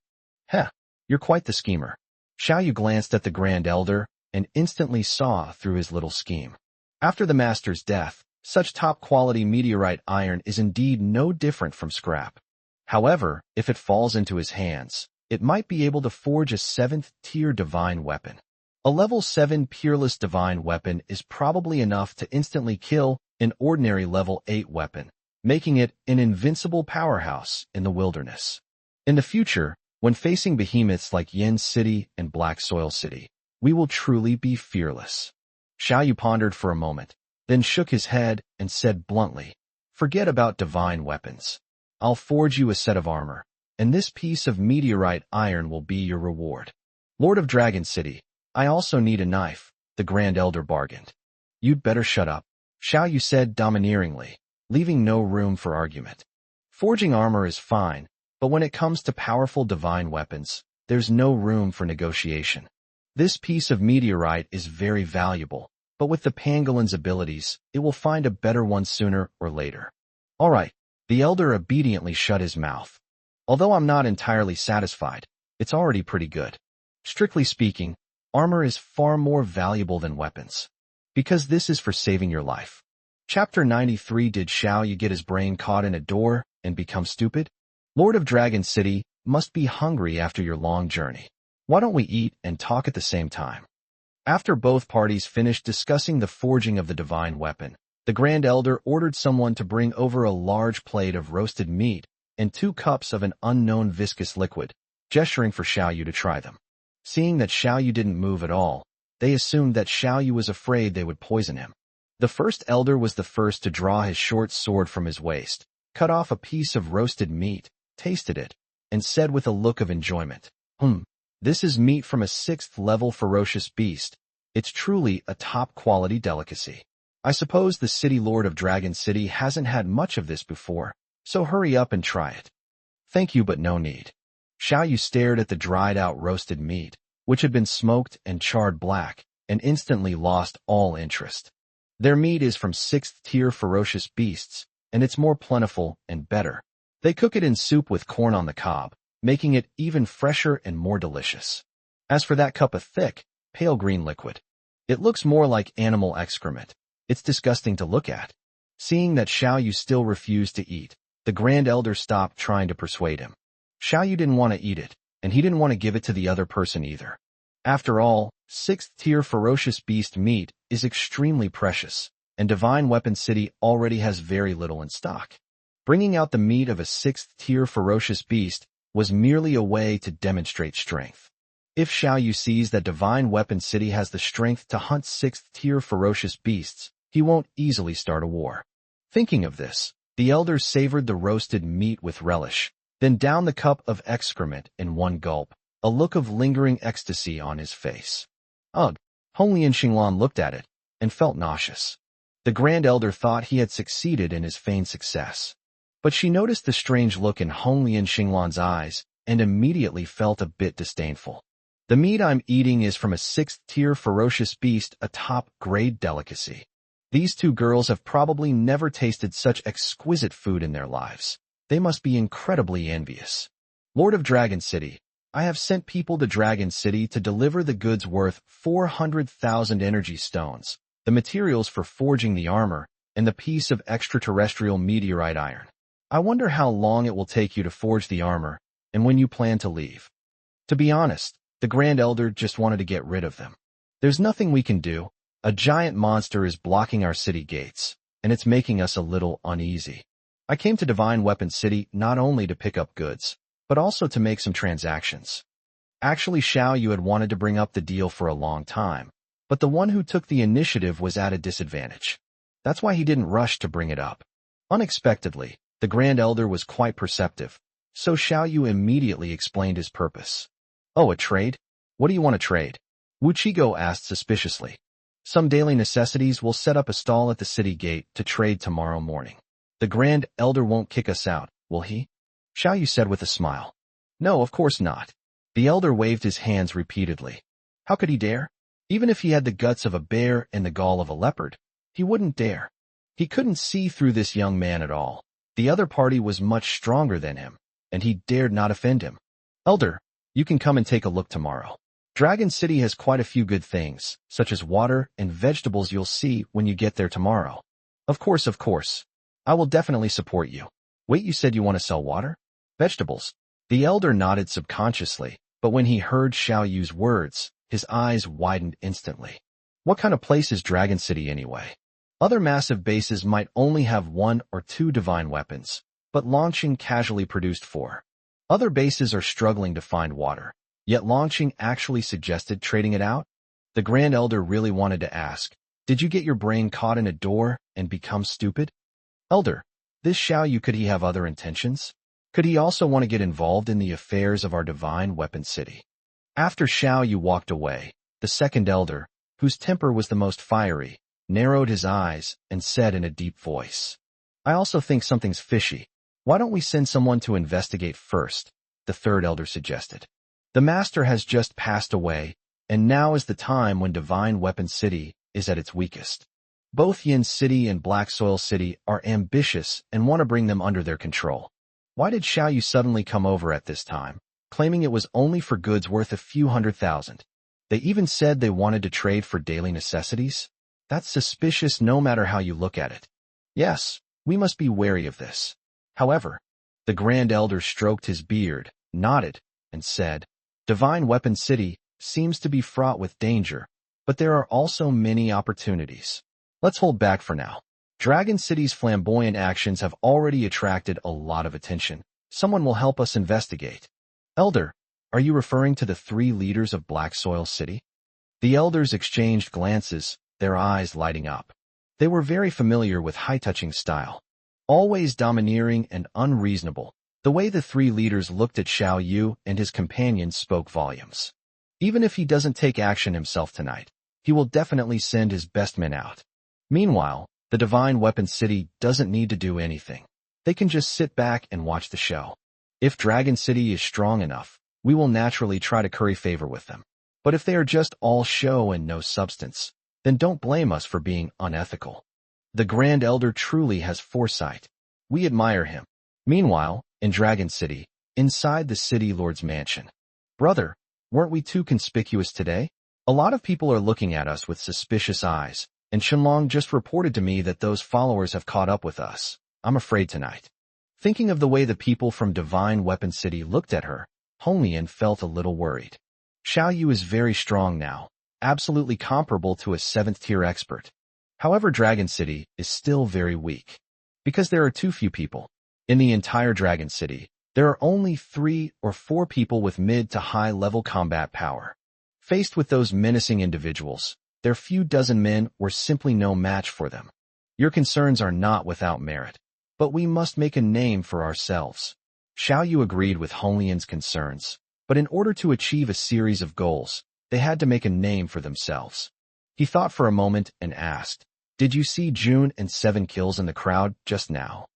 Heh, you're quite the schemer. Xiao Yu glanced at the Grand Elder and instantly saw through his little scheme. After the master's death, such top-quality meteorite iron is indeed no different from scrap. However, if it falls into his hands, it might be able to forge a 7th-tier divine weapon. A level 7 peerless divine weapon is probably enough to instantly kill an ordinary level 8 weapon, making it an invincible powerhouse in the wilderness. In the future, when facing behemoths like Yin City and Black Soil City, we will truly be fearless. Xiao Yu pondered for a moment, then shook his head and said bluntly, "Forget about divine weapons. I'll forge you a set of armor, and this piece of meteorite iron will be your reward." Lord of Dragon City, I also need a knife, the Grand Elder bargained. You'd better shut up, Xiao Yu said domineeringly, leaving no room for argument. Forging armor is fine, but when it comes to powerful divine weapons, there's no room for negotiation. This piece of meteorite is very valuable, but with the pangolin's abilities, it will find a better one sooner or later. All right, the elder obediently shut his mouth. Although I'm not entirely satisfied, it's already pretty good. Strictly speaking, armor is far more valuable than weapons, because this is for saving your life. Chapter 93. Did Xiao Yu get his brain caught in a door and become stupid? Lord of Dragon City must be hungry after your long journey. Why don't we eat and talk at the same time? After both parties finished discussing the forging of the divine weapon, the Grand Elder ordered someone to bring over a large plate of roasted meat and 2 cups of an unknown viscous liquid, gesturing for Xiao Yu to try them. Seeing that Xiao Yu didn't move at all, they assumed that Xiao Yu was afraid they would poison him. The first elder was the first to draw his short sword from his waist, cut off a piece of roasted meat, tasted it, and said with a look of enjoyment, This is meat from a 6th-level ferocious beast. It's truly a top-quality delicacy. I suppose the city lord of Dragon City hasn't had much of this before, so hurry up and try it." "Thank you, but no need." Xiao Yu stared at the dried-out roasted meat, which had been smoked and charred black, and instantly lost all interest. Their meat is from 6th-tier ferocious beasts, and it's more plentiful and better. They cook it in soup with corn on the cob, making it even fresher and more delicious. As for that cup of thick, pale green liquid, it looks more like animal excrement. It's disgusting to look at. Seeing that Xiao Yu still refused to eat, the Grand Elder stopped trying to persuade him. Xiao Yu didn't want to eat it, and he didn't want to give it to the other person either. After all, 6th-tier ferocious beast meat is extremely precious, and Divine Weapon City already has very little in stock. Bringing out the meat of a 6th-tier ferocious beast was merely a way to demonstrate strength. If Xiao Yu sees that Divine Weapon City has the strength to hunt 6th-tier ferocious beasts, he won't easily start a war. Thinking of this, the elder savored the roasted meat with relish, then downed the cup of excrement in one gulp, a look of lingering ecstasy on his face. Ugh! Hongli and Xinglan looked at it and felt nauseous. The Grand Elder thought he had succeeded in his feigned success. But she noticed the strange look in Hongli and Xinglan's eyes and immediately felt a bit disdainful. The meat I'm eating is from a 6th-tier ferocious beast, a top-grade delicacy. These two girls have probably never tasted such exquisite food in their lives. They must be incredibly envious. Lord of Dragon City, I have sent people to Dragon City to deliver the goods worth 400,000 energy stones, the materials for forging the armor, and the piece of extraterrestrial meteorite iron. I wonder how long it will take you to forge the armor, and when you plan to leave. To be honest, the Grand Elder just wanted to get rid of them. There's nothing we can do. A giant monster is blocking our city gates, and it's making us a little uneasy. I came to Divine Weapon City not only to pick up goods, but also to make some transactions. Actually, Xiao Yu had wanted to bring up the deal for a long time, but the one who took the initiative was at a disadvantage. That's why he didn't rush to bring it up. Unexpectedly, the Grand Elder was quite perceptive, so Xiao Yu immediately explained his purpose. Oh, a trade? What do you want to trade? Wu Chigo asked suspiciously. Some daily necessities. Will set up a stall at the city gate to trade tomorrow morning. The Grand Elder won't kick us out, will he? Xiao Yu said with a smile. No, of course not. The Elder waved his hands repeatedly. How could he dare? Even if he had the guts of a bear and the gall of a leopard, he wouldn't dare. He couldn't see through this young man at all. The other party was much stronger than him, and he dared not offend him. Elder, you can come and take a look tomorrow. Dragon City has quite a few good things, such as water and vegetables. You'll see when you get there tomorrow. Of course, of course. I will definitely support you. Wait, you said you want to sell water? Vegetables? The Elder nodded subconsciously, but when he heard Xiao Yu's words, his eyes widened instantly. What kind of place is Dragon City anyway? Other massive bases might only have 1 or 2 divine weapons, but launching casually produced 4. Other bases are struggling to find water, yet launching actually suggested trading it out? The Grand Elder really wanted to ask, did you get your brain caught in a door and become stupid? Elder, this Xiao Yu, could he have other intentions? Could he also want to get involved in the affairs of our Divine Weapon City? After Xiao Yu walked away, the second elder, whose temper was the most fiery, narrowed his eyes and said in a deep voice, I also think something's fishy. Why don't we send someone to investigate first? The third elder suggested. The master has just passed away, and now is the time when Divine Weapon City is at its weakest. Both Yin City and Black Soil City are ambitious and want to bring them under their control. Why did Xiao Yu suddenly come over at this time, claiming it was only for goods worth a few 100,000? They even said they wanted to trade for daily necessities? That's suspicious no matter how you look at it. Yes, we must be wary of this. However, the Grand Elder stroked his beard, nodded, and said, Divine Weapon City seems to be fraught with danger, but there are also many opportunities. Let's hold back for now. Dragon City's flamboyant actions have already attracted a lot of attention. Someone will help us investigate. Elder, are you referring to the 3 leaders of Black Soil City? The elders exchanged glances, their eyes lighting up. They were very familiar with high-touching style. Always domineering and unreasonable, the way the 3 leaders looked at Xiao Yu and his companions spoke volumes. Even if he doesn't take action himself tonight, he will definitely send his best men out. Meanwhile, the Divine Weapon City doesn't need to do anything. They can just sit back and watch the show. If Dragon City is strong enough, we will naturally try to curry favor with them. But if they are just all show and no substance, then don't blame us for being unethical. The Grand Elder truly has foresight. We admire him. Meanwhile, in Dragon City, inside the City Lord's mansion. Brother, weren't we too conspicuous today? A lot of people are looking at us with suspicious eyes, and Shenlong just reported to me that those followers have caught up with us. I'm afraid tonight. Thinking of the way the people from Divine Weapon City looked at her, Honglian felt a little worried. Xiao Yu is very strong now, absolutely comparable to a 7th-tier expert. However, Dragon City is still very weak. Because there are too few people. In the entire Dragon City, There are only 3 or 4 people with mid to high level combat power. Faced with those menacing individuals, their few dozen men were simply no match for them. Your concerns are not without merit, but we must make a name for ourselves. Xiao Yu agreed with Hong Lian's concerns, but in order to achieve a series of goals, they had to make a name for themselves. He thought for a moment and asked, "Did you see June and 7 kills in the crowd just now?"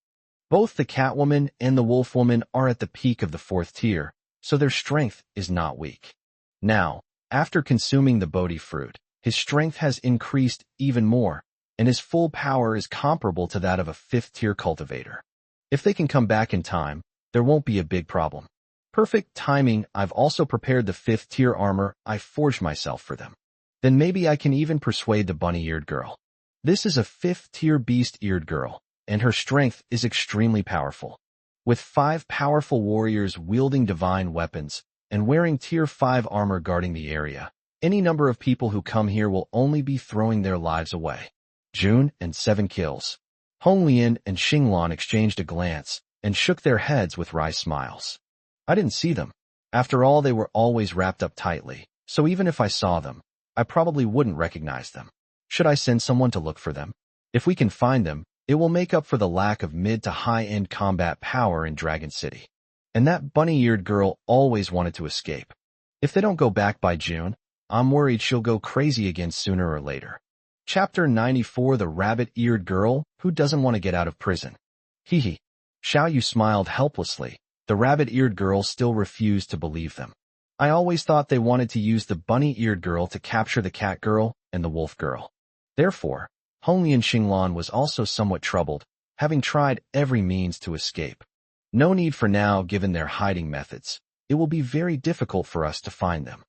Both the Catwoman and the Wolfwoman are at the peak of the 4th tier, so their strength is not weak. Now, after consuming the Bodhi fruit, his strength has increased even more, and his full power is comparable to that of a 5th tier cultivator. If they can come back in time, there won't be a big problem. Perfect timing. I've also prepared the 5th tier armor I forged myself for them. Then maybe I can even persuade the bunny-eared girl. This is a 5th tier beast-eared girl, and her strength is extremely powerful. With 5 powerful warriors wielding divine weapons and wearing tier 5 armor guarding the area, any number of people who come here will only be throwing their lives away. June and 7 kills. Hong Lian and Xinglan exchanged a glance and shook their heads with wry smiles. I didn't see them. After all, they were always wrapped up tightly, so even if I saw them, I probably wouldn't recognize them. Should I send someone to look for them? If we can find them, it will make up for the lack of mid to high-end combat power in Dragon City. And that bunny-eared girl always wanted to escape. If they don't go back by June, I'm worried she'll go crazy again sooner or later. Chapter 94: The Rabbit-Eared Girl Who Doesn't Want to Get Out of Prison. Hee. Xiao Yu smiled helplessly. The rabbit-eared girl still refused to believe them. I always thought they wanted to use the bunny-eared girl to capture the cat girl and the wolf girl. Therefore, Honglian Xinglan was also somewhat troubled, having tried every means to escape. No need for now given their hiding methods. It will be very difficult for us to find them.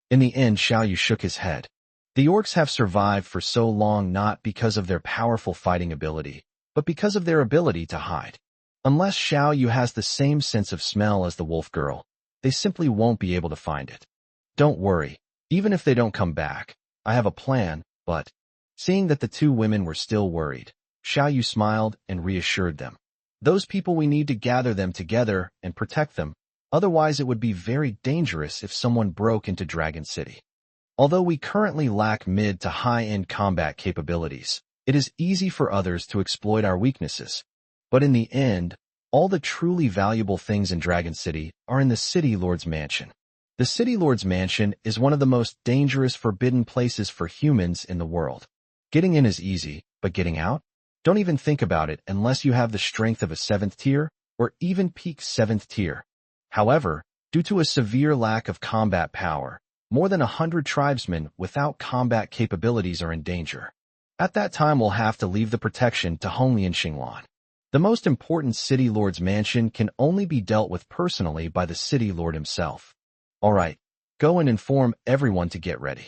In the end, Xiao Yu shook his head. The orcs have survived for so long not because of their powerful fighting ability, but because of their ability to hide. Unless Xiao Yu has the same sense of smell as the wolf girl, they simply won't be able to find it. Don't worry, even if they don't come back, I have a plan, but... Seeing that the 2 women were still worried, Xiao Yu smiled and reassured them. Those people, we need to gather them together and protect them, otherwise it would be very dangerous if someone broke into Dragon City. Although we currently lack mid to high-end combat capabilities, it is easy for others to exploit our weaknesses. But in the end, all the truly valuable things in Dragon City are in the City Lord's Mansion. The City Lord's Mansion is one of the most dangerous forbidden places for humans in the world. Getting in is easy, but getting out? Don't even think about it unless you have the strength of a 7th tier, or even peak 7th tier. However, due to a severe lack of combat power, more than 100 tribesmen without combat capabilities are in danger. At that time, we'll have to leave the protection to Honglian Xinglan. The most important City Lord's Mansion can only be dealt with personally by the City Lord himself. Alright, go and inform everyone to get ready.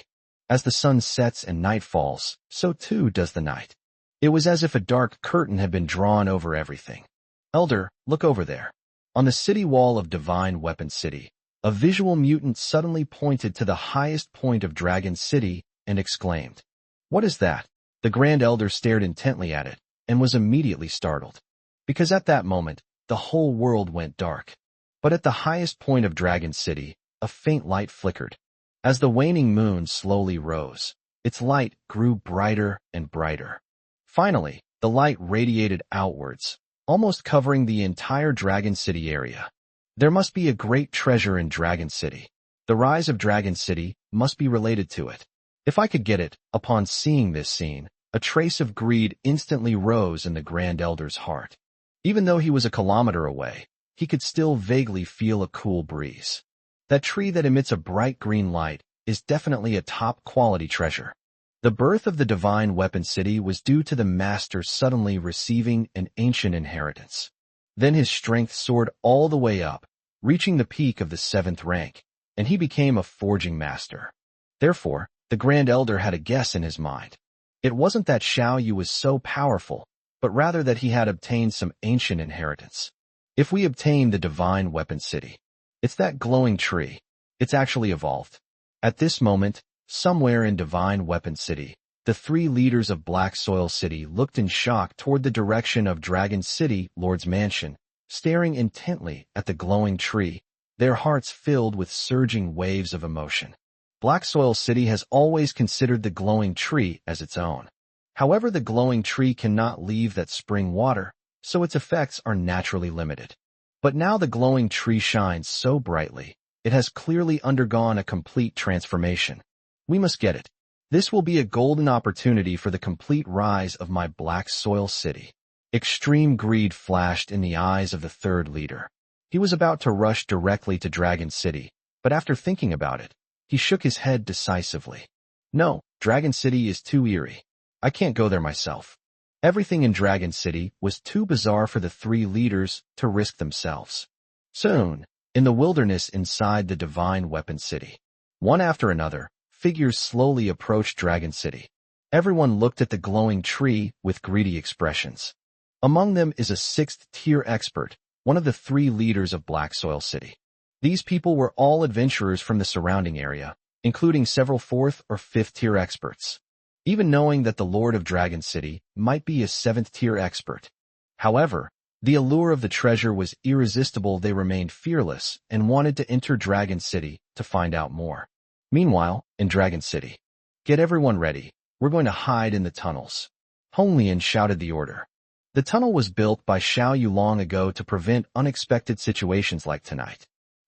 As the sun sets and night falls, so too does the night. It was as if a dark curtain had been drawn over everything. Elder, look over there. On the city wall of Divine Weapon City, a visual mutant suddenly pointed to the highest point of Dragon City and exclaimed, "What is that?" The Grand Elder stared intently at it and was immediately startled. Because at that moment, the whole world went dark. But at the highest point of Dragon City, a faint light flickered. As the waning moon slowly rose, its light grew brighter and brighter. Finally, the light radiated outwards, almost covering the entire Dragon City area. There must be a great treasure in Dragon City. The rise of Dragon City must be related to it. If I could get it, upon seeing this scene, a trace of greed instantly rose in the Grand Elder's heart. Even though he was a kilometer away, he could still vaguely feel a cool breeze. That tree that emits a bright green light is definitely a top-quality treasure. The birth of the Divine Weapon City was due to the Master suddenly receiving an ancient inheritance. Then his strength soared all the way up, reaching the peak of the 7th rank, and he became a forging master. Therefore, the Grand Elder had a guess in his mind. It wasn't that Xiao Yu was so powerful, but rather that he had obtained some ancient inheritance. If we obtain the Divine Weapon City, it's that glowing tree. It's actually evolved. At this moment, somewhere in Divine Weapon City, the 3 leaders of Black Soil City looked in shock toward the direction of Dragon City Lord's Mansion, staring intently at the glowing tree, their hearts filled with surging waves of emotion. Black Soil City has always considered the glowing tree as its own. However, the glowing tree cannot leave that spring water, so its effects are naturally limited. But now the glowing tree shines so brightly, it has clearly undergone a complete transformation. We must get it. This will be a golden opportunity for the complete rise of my Black Soil City. Extreme greed flashed in the eyes of the third leader. He was about to rush directly to Dragon City, but after thinking about it, he shook his head decisively. No, Dragon City is too eerie. I can't go there myself. Everything in Dragon City was too bizarre for the three leaders to risk themselves. Soon, in the wilderness inside the Divine Weapon City, one after another, figures slowly approached Dragon City. Everyone looked at the glowing tree with greedy expressions. Among them is a 6th-tier expert, one of the three leaders of Black Soil City. These people were all adventurers from the surrounding area, including several 4th or 5th-tier experts. Even knowing that the Lord of Dragon City might be a 7th-tier expert. However, the allure of the treasure was irresistible. They remained fearless and wanted to enter Dragon City to find out more. Meanwhile, in Dragon City, get everyone ready. We're going to hide in the tunnels. Hong Lian shouted the order. The tunnel was built by Xiao Yu long ago to prevent unexpected situations like tonight.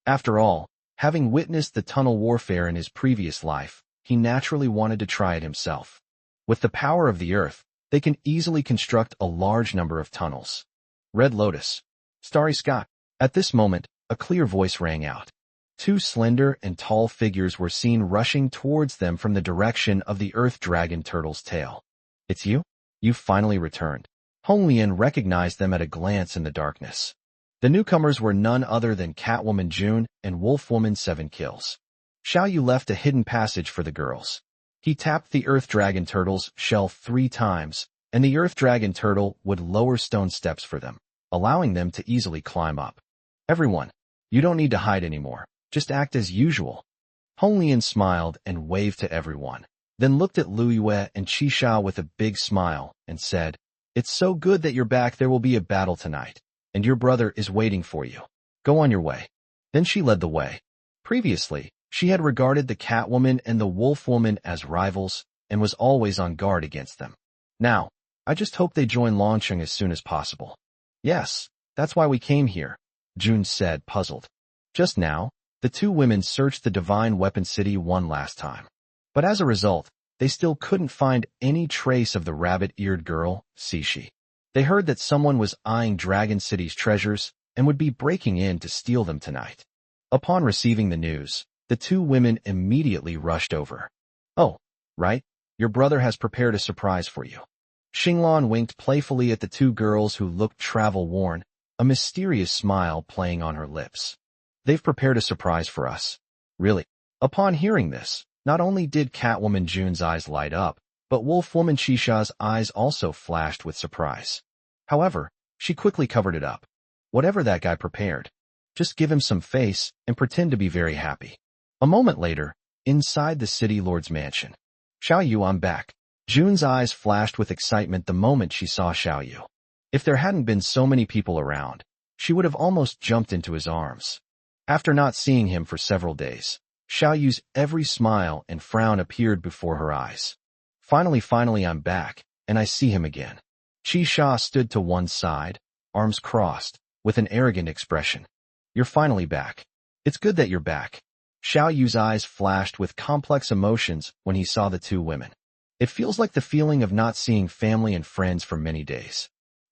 After all, having witnessed the tunnel warfare in his previous life, he naturally wanted to try it himself. With the power of the earth, they can easily construct a large number of tunnels. Red Lotus. Starry Sky. At this moment, a clear voice rang out. Two slender and tall figures were seen rushing towards them from the direction of the earth dragon turtle's tail. It's you? You've finally returned. Hong Lian recognized them at a glance in the darkness. The newcomers were none other than Catwoman June and Wolfwoman 7 Kills. Xiao Yu left a hidden passage for the girls. He tapped the Earth Dragon Turtle's shell 3 times, and the Earth Dragon Turtle would lower stone steps for them, allowing them to easily climb up. Everyone, you don't need to hide anymore. Just act as usual. Hong Lian smiled and waved to everyone, then looked at Lu Yue and Qi Shao with a big smile and said, It's so good that you're back. There will be a battle tonight, and your brother is waiting for you. Go on your way. Then she led the way. Previously, she had regarded the Catwoman and the Wolfwoman as rivals and was always on guard against them. Now, I just hope they join Longcheng as soon as possible. Yes, that's why we came here, June said, puzzled. Just now, the two women searched the Divine Weapon City one last time. But as a result, they still couldn't find any trace of the rabbit-eared girl, Cixi. They heard that someone was eyeing Dragon City's treasures and would be breaking in to steal them tonight. Upon receiving the news, the two women immediately rushed over. Oh, right, your brother has prepared a surprise for you. Xinglan winked playfully at the two girls who looked travel-worn, a mysterious smile playing on her lips. They've prepared a surprise for us. Really? Upon hearing this, not only did Catwoman June's eyes light up, but Wolfwoman Qisha's eyes also flashed with surprise. However, she quickly covered it up. Whatever that guy prepared, just give him some face and pretend to be very happy. A moment later, inside the city lord's mansion. Xiao Yu, I'm back. June's eyes flashed with excitement the moment she saw Xiao Yu. If there hadn't been so many people around, she would have almost jumped into his arms. After not seeing him for several days, Xiao Yu's every smile and frown appeared before her eyes. Finally, I'm back, and I see him again. Qi Sha stood to one side, arms crossed, with an arrogant expression. You're finally back. It's good that you're back. Xiao Yu's eyes flashed with complex emotions when he saw the two women. It feels like the feeling of not seeing family and friends for many days.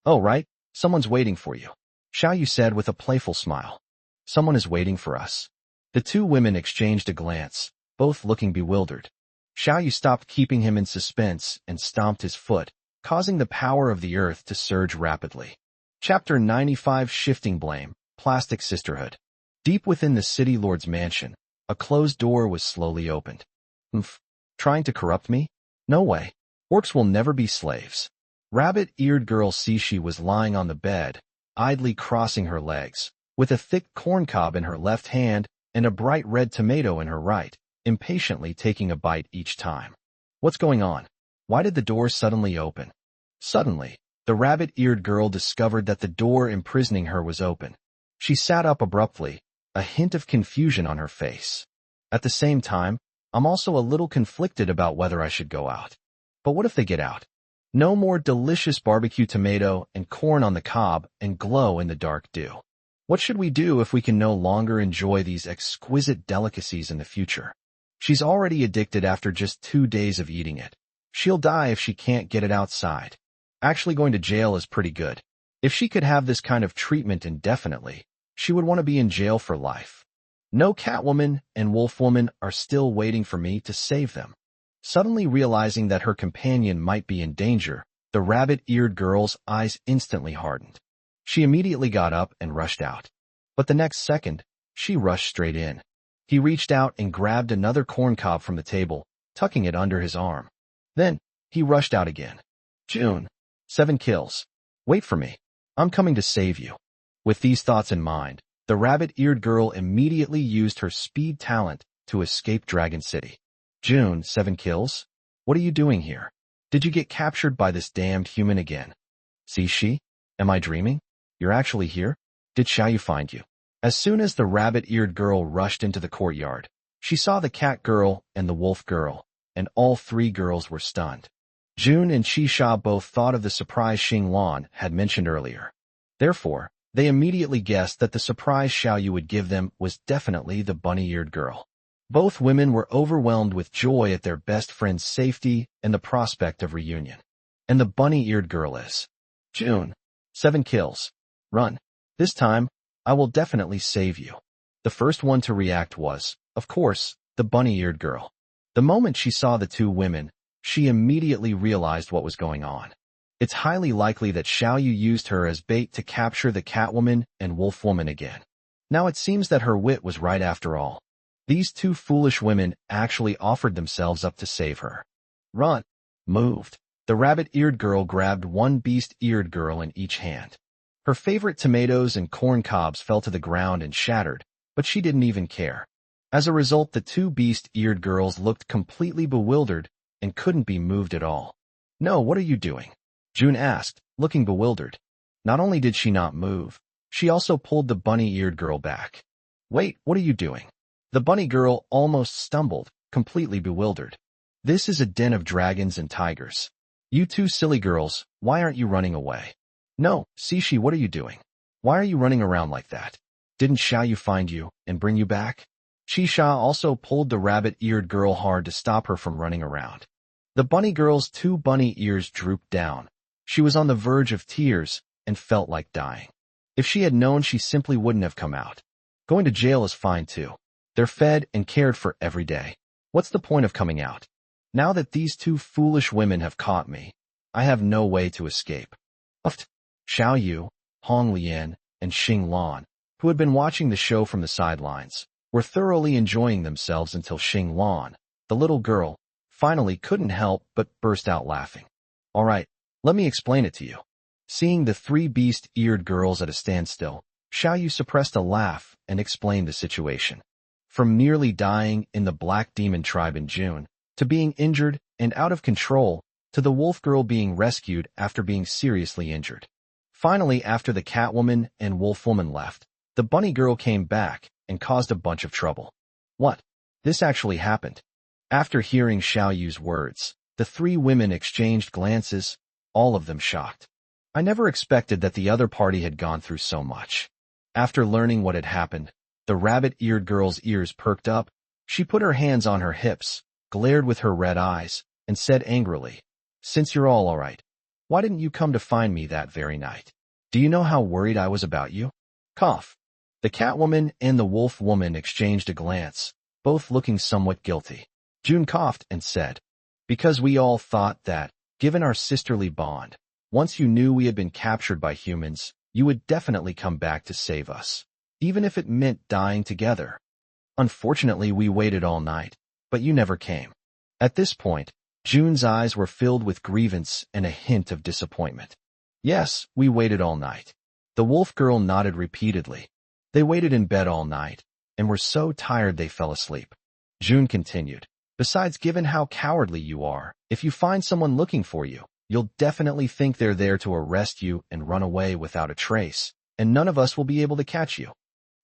Oh, right, someone's waiting for you, Xiao Yu said with a playful smile. Someone is waiting for us. The two women exchanged a glance, both looking bewildered. Xiao Yu stopped keeping him in suspense and stomped his foot, causing the power of the earth to surge rapidly. Chapter 95 Shifting Blame, Plastic Sisterhood. Deep within the city lord's mansion, a closed door was slowly opened. Trying to corrupt me? No way. Orcs will never be slaves. Rabbit-eared girl Cixi was lying on the bed, idly crossing her legs, with a thick corncob in her left hand and a bright red tomato in her right, impatiently taking a bite each time. What's going on? Why did the door suddenly open? Suddenly, the rabbit-eared girl discovered that the door imprisoning her was open. She sat up abruptly, a hint of confusion on her face. At the same time, I'm also a little conflicted about whether I should go out. But what if they get out? No more delicious barbecue tomato and corn on the cob and glow in the dark dew. What should we do if we can no longer enjoy these exquisite delicacies in the future? She's already addicted after just 2 days of eating it. She'll die if she can't get it outside. Actually, going to jail is pretty good. If she could have this kind of treatment indefinitely, she would want to be in jail for life. No, Catwoman and Wolfwoman are still waiting for me to save them. Suddenly realizing that her companion might be in danger, the rabbit-eared girl's eyes instantly hardened. She immediately got up and rushed out. But the next second, she rushed straight in. He reached out and grabbed another corn cob from the table, tucking it under his arm. Then, he rushed out again. June, 7 kills. Wait for me. I'm coming to save you. With these thoughts in mind, the rabbit-eared girl immediately used her speed talent to escape Dragon City. June, 7 kills? What are you doing here? Did you get captured by this damned human again? See she? Am I dreaming? You're actually here? Did Xiao Yu find you? As soon as the rabbit-eared girl rushed into the courtyard, she saw the cat girl and the wolf girl, and all 3 girls were stunned. June and Qixia both thought of the surprise Xinglan had mentioned earlier. Therefore, they immediately guessed that the surprise Xiao Yu would give them was definitely the bunny-eared girl. Both women were overwhelmed with joy at their best friend's safety and the prospect of reunion. And the bunny-eared girl is June, 7 kills. Run. This time, I will definitely save you. The first one to react was, of course, the bunny-eared girl. The moment she saw the 2 women, she immediately realized what was going on. It's highly likely that Xiao Yu used her as bait to capture the Catwoman and Wolfwoman again. Now it seems that her wit was right after all. These 2 foolish women actually offered themselves up to save her. Run. Moved. The rabbit-eared girl grabbed one beast-eared girl in each hand. Her favorite tomatoes and corn cobs fell to the ground and shattered, but she didn't even care. As a result, the 2 beast-eared girls looked completely bewildered and couldn't be moved at all. No, what are you doing? June asked, looking bewildered. Not only did she not move, she also pulled the bunny-eared girl back. Wait, what are you doing? The bunny girl almost stumbled, completely bewildered. This is a den of dragons and tigers. You 2 silly girls, why aren't you running away? No, Sishi, what are you doing? Why are you running around like that? Didn't Xiao Yu find you and bring you back? Qixia also pulled the rabbit-eared girl hard to stop her from running around. The bunny girl's 2 bunny ears drooped down. She was on the verge of tears and felt like dying. If she had known, she simply wouldn't have come out. Going to jail is fine too. They're fed and cared for every day. What's the point of coming out? Now that these 2 foolish women have caught me, I have no way to escape. Xiao Yu, Hong Lian, and Xing Lan, who had been watching the show from the sidelines, were thoroughly enjoying themselves until Xing Lan, the little girl, finally couldn't help but burst out laughing. All right, let me explain it to you. Seeing the 3 beast-eared girls at a standstill, Xiao Yu suppressed a laugh and explained the situation. From nearly dying in the Black Demon tribe in June, to being injured and out of control, to the wolf girl being rescued after being seriously injured. Finally, after the Catwoman and Wolfwoman left, the bunny girl came back and caused a bunch of trouble. What? This actually happened. After hearing Xiao Yu's words, the 3 women exchanged glances, all of them shocked. I never expected that the other party had gone through so much. After learning what had happened, the rabbit-eared girl's ears perked up. She put her hands on her hips, glared with her red eyes, and said angrily, "Since you're all right, why didn't you come to find me that very night? Do you know how worried I was about you?" Cough. The Catwoman and the Wolf Woman exchanged a glance, both looking somewhat guilty. June coughed and said, "Because we all thought that, given our sisterly bond, once you knew we had been captured by humans, you would definitely come back to save us, even if it meant dying together. Unfortunately, we waited all night, but you never came." At this point, June's eyes were filled with grievance and a hint of disappointment. "Yes, we waited all night." The wolf girl nodded repeatedly. They waited in bed all night, and were so tired they fell asleep. June continued, "Besides, given how cowardly you are, if you find someone looking for you, you'll definitely think they're there to arrest you and run away without a trace, and none of us will be able to catch you.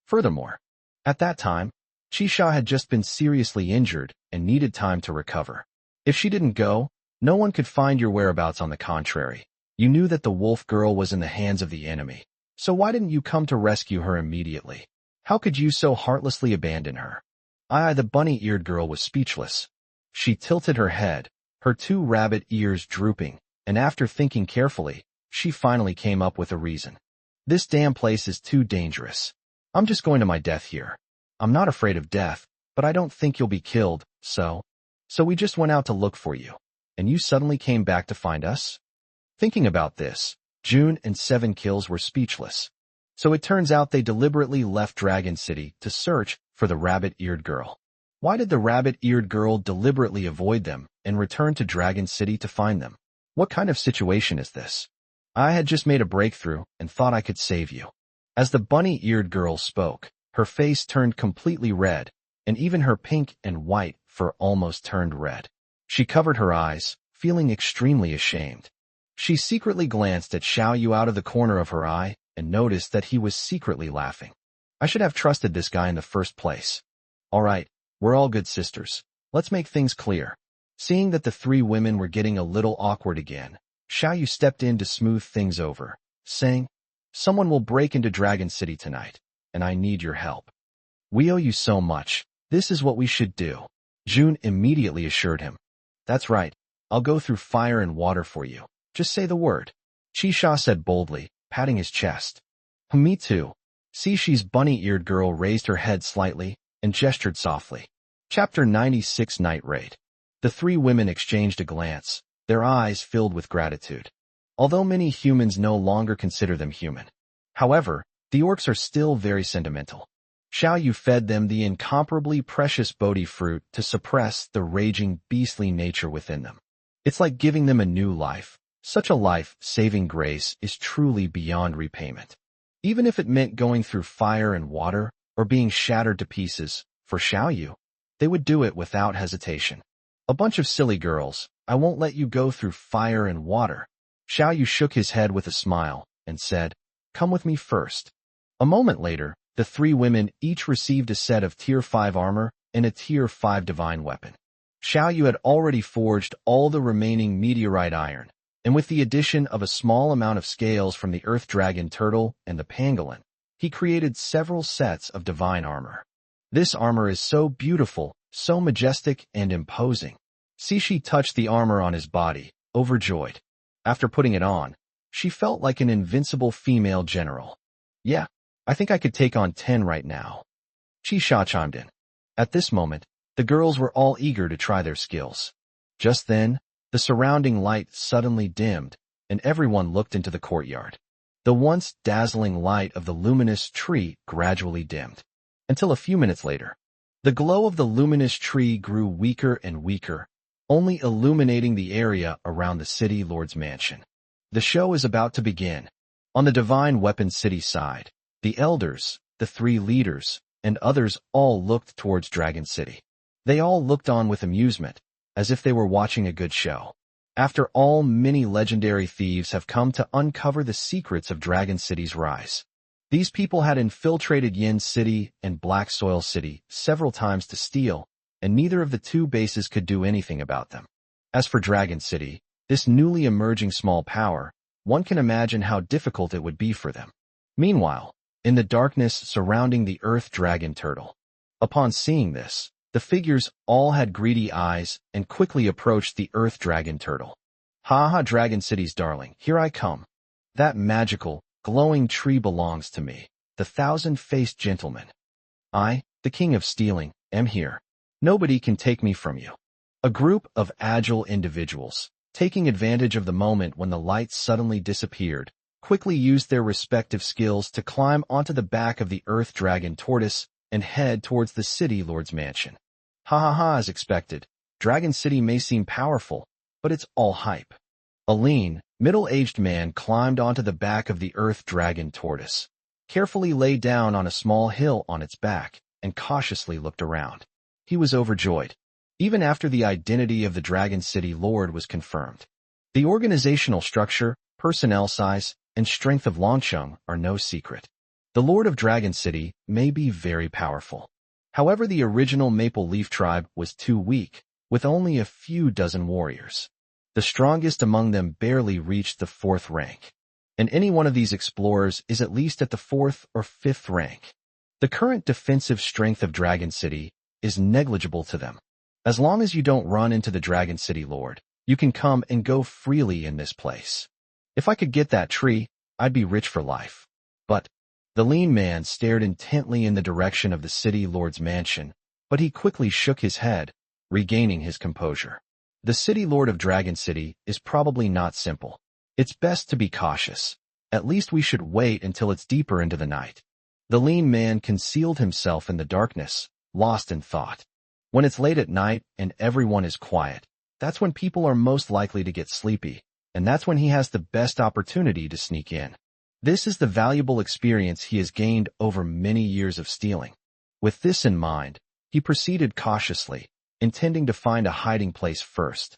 Furthermore, at that time, Chisha had just been seriously injured and needed time to recover. If she didn't go, no one could find your whereabouts. On the contrary, you knew that the wolf girl was in the hands of the enemy. So why didn't you come to rescue her immediately? How could you so heartlessly abandon her? The bunny-eared girl was speechless. She tilted her head, her two rabbit ears drooping, and after thinking carefully, she finally came up with a reason. This damn place is too dangerous. I'm just going to my death here. I'm not afraid of death, but I don't think you'll be killed, so we just went out to look for you, and you suddenly came back to find us? Thinking about this, June and Seven Kills were speechless. So it turns out they deliberately left Dragon City to search for the rabbit-eared girl. Why did the rabbit-eared girl deliberately avoid them and return to Dragon City to find them? What kind of situation is this? I had just made a breakthrough and thought I could save you. As the bunny-eared girl spoke, her face turned completely red, and even her pink and white fur almost turned red. She covered her eyes, feeling extremely ashamed. She secretly glanced at Xiao Yu out of the corner of her eye and noticed that he was secretly laughing. I should have trusted this guy in the first place. All right, we're all good sisters. Let's make things clear. Seeing that the three women were getting a little awkward again, Xiao Yu stepped in to smooth things over, saying, "Someone will break into Dragon City tonight, and I need your help. We owe you so much. This is what we should do." June immediately assured him. "That's right. I'll go through fire and water for you. Just say the word." Chisha said boldly, patting his chest. "Me too." Sishi's bunny-eared girl raised her head slightly and gestured softly. Chapter 96 Night Raid. The three women exchanged a glance, their eyes filled with gratitude. Although many humans no longer consider them human. However, the orcs are still very sentimental. Xiao Yu fed them the incomparably precious Bodhi fruit to suppress the raging beastly nature within them. It's like giving them a new life. Such a life-saving grace is truly beyond repayment. Even if it meant going through fire and water or being shattered to pieces, for Xiao Yu, they would do it without hesitation. "A bunch of silly girls, I won't let you go through fire and water." Xiao Yu shook his head with a smile and said, "Come with me first." A moment later, the three women each received a set of Tier 5 armor and a Tier 5 divine weapon. Xiao Yu had already forged all the remaining meteorite iron, and with the addition of a small amount of scales from the earth dragon turtle and the pangolin, he created several sets of divine armor. This armor is so beautiful, so majestic and imposing. Sishi touched the armor on his body, overjoyed. After putting it on, she felt like an invincible female general. "Yeah, I think I could take on 10 right now." Chisha chimed in. At this moment, the girls were all eager to try their skills. Just then, the surrounding light suddenly dimmed, and everyone looked into the courtyard. The once dazzling light of the luminous tree gradually dimmed, until a few minutes later, the glow of the luminous tree grew weaker and weaker, only illuminating the area around the city lord's mansion. The show is about to begin. On the Divine Weapon City side, the elders, the three leaders, and others all looked towards Dragon City. They all looked on with amusement, as if they were watching a good show. After all, many legendary thieves have come to uncover the secrets of Dragon City's rise. These people had infiltrated Yin City and Black Soil City several times to steal, and neither of the two bases could do anything about them. As for Dragon City, this newly emerging small power, one can imagine how difficult it would be for them. Meanwhile, in the darkness surrounding the Earth Dragon Turtle, upon seeing this, the figures all had greedy eyes and quickly approached the Earth Dragon Turtle. "Ha ha, Dragon City's darling, here I come. That magical, glowing tree belongs to me, the thousand-faced gentleman. I, the king of stealing, am here. Nobody can take me from you." A group of agile individuals, taking advantage of the moment when the lights suddenly disappeared, quickly used their respective skills to climb onto the back of the Earth Dragon Tortoise and head towards the city lord's mansion. Ha ha ha, as expected, Dragon City may seem powerful, but it's all hype. A lean, middle-aged man climbed onto the back of the Earth Dragon Tortoise, carefully lay down on a small hill on its back, and cautiously looked around. He was overjoyed, even after the identity of the Dragon City Lord was confirmed. The organizational structure, personnel size, and strength of Longcheng are no secret. The Lord of Dragon City may be very powerful. However, the original Maple Leaf tribe was too weak, with only a few dozen warriors. The strongest among them barely reached the 4th rank. And any one of these explorers is at least at the 4th or 5th rank. The current defensive strength of Dragon City is negligible to them. As long as you don't run into the Dragon City Lord, you can come and go freely in this place. If I could get that tree, I'd be rich for life. But the lean man stared intently in the direction of the city lord's mansion, but he quickly shook his head, regaining his composure. The city lord of Dragon City is probably not simple. It's best to be cautious. At least we should wait until it's deeper into the night. The lean man concealed himself in the darkness, lost in thought. When it's late at night and everyone is quiet, that's when people are most likely to get sleepy, and that's when he has the best opportunity to sneak in. This is the valuable experience he has gained over many years of stealing. With this in mind, he proceeded cautiously, intending to find a hiding place first.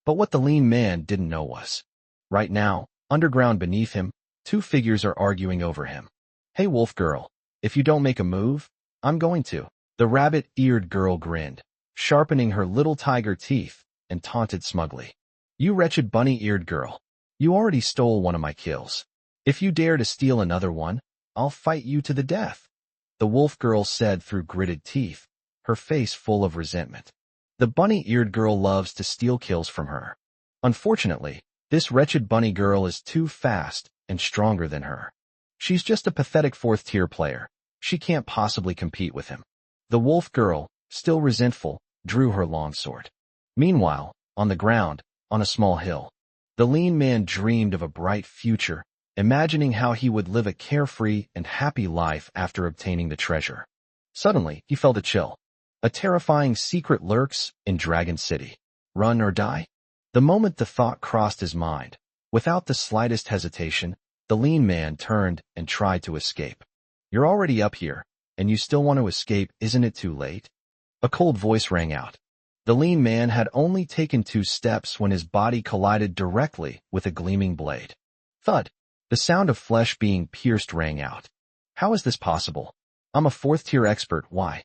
But what the lean man didn't know was, right now, underground beneath him, 2 figures are arguing over him. "Hey, wolf girl, if you don't make a move, I'm going to." The rabbit-eared girl grinned, sharpening her little tiger teeth, and taunted smugly. "You wretched bunny-eared girl, you already stole one of my kills. If you dare to steal another one, I'll fight you to the death," the wolf girl said through gritted teeth, her face full of resentment. The bunny-eared girl loves to steal kills from her. Unfortunately, this wretched bunny girl is too fast and stronger than her. She's just a pathetic 4th-tier player. She can't possibly compete with him. The wolf girl, still resentful, drew her longsword. Meanwhile, on the ground, on a small hill, the lean man dreamed of a bright future, imagining how he would live a carefree and happy life after obtaining the treasure. Suddenly, he felt a chill. A terrifying secret lurks in Dragon City. Run or die? The moment the thought crossed his mind, without the slightest hesitation, the lean man turned and tried to escape. "You're already up here, and you still want to escape, isn't it too late?" A cold voice rang out. The lean man had only taken 2 steps when his body collided directly with a gleaming blade. Thud! The sound of flesh being pierced rang out. "How is this possible? I'm a 4th-tier expert, why?"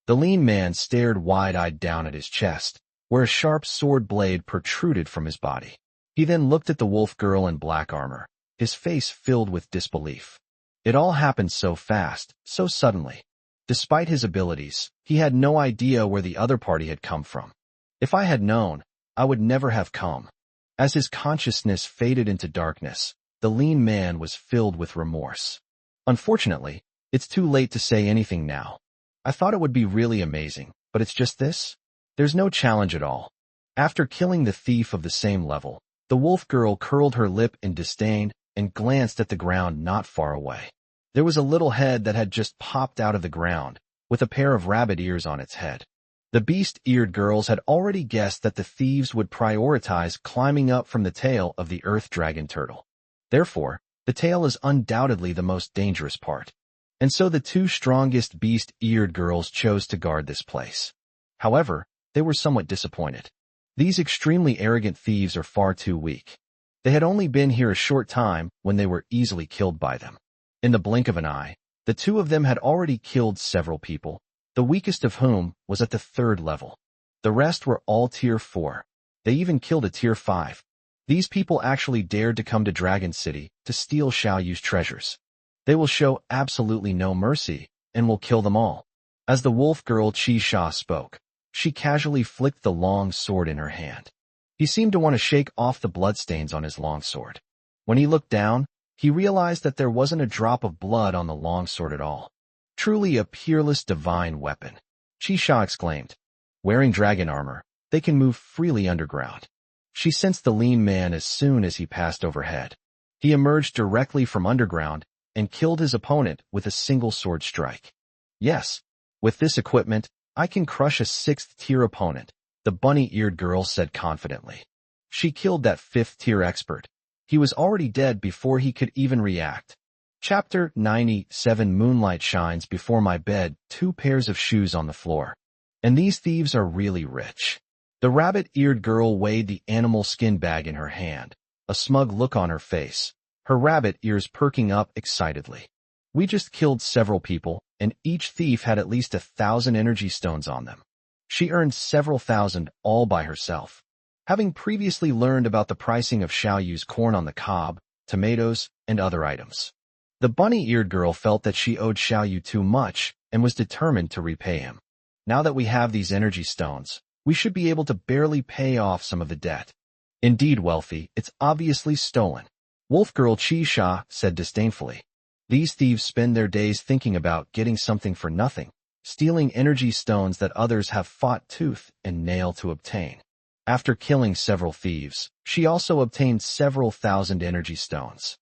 The lean man stared wide-eyed down at his chest, where a sharp sword blade protruded from his body. He then looked at the wolf girl in black armor, his face filled with disbelief. It all happened so fast, so suddenly. Despite his abilities, he had no idea where the other party had come from. "If I had known, I would never have come." As his consciousness faded into darkness, the lean man was filled with remorse. "Unfortunately, it's too late to say anything now. I thought it would be really amazing, but it's just this? There's no challenge at all." After killing the thief of the same level, the wolf girl curled her lip in disdain and glanced at the ground not far away. There was a little head that had just popped out of the ground, with a pair of rabbit ears on its head. The beast-eared girls had already guessed that the thieves would prioritize climbing up from the tail of the earth dragon turtle. Therefore, the tail is undoubtedly the most dangerous part. And so the 2 strongest beast-eared girls chose to guard this place. However, they were somewhat disappointed. These extremely arrogant thieves are far too weak. They had only been here a short time when they were easily killed by them. In the blink of an eye, the 2 of them had already killed several people, the weakest of whom was at the 3rd level. The rest were all tier 4. They even killed a tier 5. These people actually dared to come to Dragon City to steal Xiao Yu's treasures. They will show absolutely no mercy and will kill them all. As the wolf girl Chi Sha spoke, she casually flicked the long sword in her hand. He seemed to want to shake off the bloodstains on his longsword. When he looked down, he realized that there wasn't a drop of blood on the longsword at all. Truly a peerless divine weapon. Chi Sha exclaimed. Wearing dragon armor, they can move freely underground. She sensed the lean man as soon as he passed overhead. He emerged directly from underground and killed his opponent with a single sword strike. "Yes, with this equipment, I can crush a 6th-tier opponent," the bunny-eared girl said confidently. She killed that 5th-tier expert. He was already dead before he could even react. Chapter 97 Moonlight shines before my bed, 2 pairs of shoes on the floor. And these thieves are really rich. The rabbit-eared girl weighed the animal skin bag in her hand, a smug look on her face, her rabbit ears perking up excitedly. We just killed several people, and each thief had at least 1,000 energy stones on them. She earned several thousand all by herself. Having previously learned about the pricing of Xiao Yu's corn on the cob, tomatoes, and other items, the bunny-eared girl felt that she owed Xiao Yu too much and was determined to repay him. Now that we have these energy stones, we should be able to barely pay off some of the debt. Indeed, wealthy, it's obviously stolen. Wolf Girl Chi-sha said disdainfully. These thieves spend their days thinking about getting something for nothing, stealing energy stones that others have fought tooth and nail to obtain. After killing several thieves, she also obtained several thousand energy stones.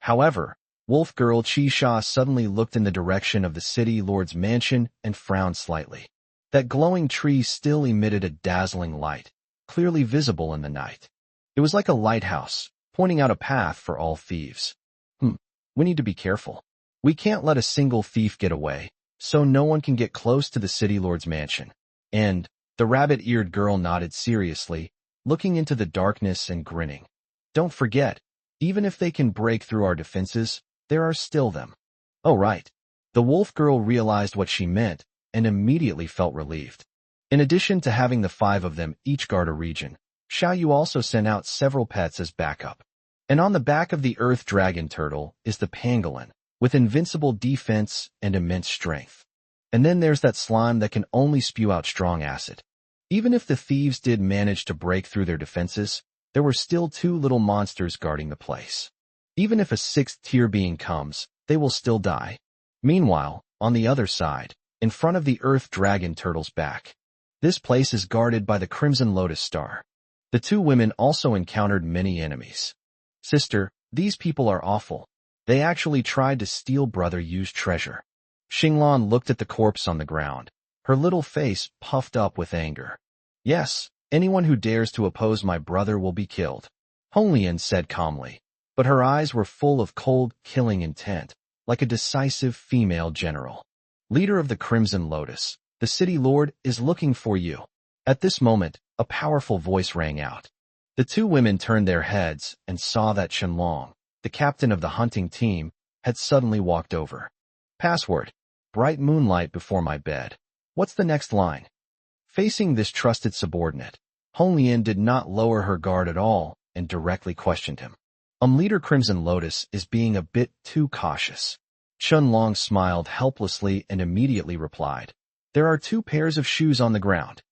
However, Wolf Girl Chi-sha suddenly looked in the direction of the city lord's mansion and frowned slightly. That glowing tree still emitted a dazzling light, clearly visible in the night. It was like a lighthouse, pointing out a path for all thieves. We need to be careful. We can't let a single thief get away, so no one can get close to the city lord's mansion. And the rabbit-eared girl nodded seriously, looking into the darkness and grinning. Don't forget, even if they can break through our defenses, there are still them. Oh right. The wolf girl realized what she meant and immediately felt relieved. In addition to having the 5 of them each guard a region, Xiao Yu also sent out several pets as backup. And on the back of the earth dragon turtle is the pangolin, with invincible defense and immense strength. And then there's that slime that can only spew out strong acid. Even if the thieves did manage to break through their defenses, there were still 2 little monsters guarding the place. Even if a 6th-tier being comes, they will still die. Meanwhile, on the other side, in front of the earth dragon turtle's back, this place is guarded by the Crimson Lotus Star. The 2 women also encountered many enemies. Sister, these people are awful. They actually tried to steal Brother Yu's treasure. Xinglan looked at the corpse on the ground, her little face puffed up with anger. Yes, anyone who dares to oppose my brother will be killed, Honglian said calmly, but her eyes were full of cold, killing intent, like a decisive female general. Leader of the Crimson Lotus, the city lord is looking for you. At this moment, a powerful voice rang out. The 2 women turned their heads and saw that Qianlong, the captain of the hunting team, had suddenly walked over. Password: bright moonlight before my bed. What's the next line? Facing this trusted subordinate, Honglian did not lower her guard at all and directly questioned him. Leader Crimson Lotus is being a bit too cautious. Qianlong smiled helplessly and immediately replied, There are 2 pairs of shoes on the ground.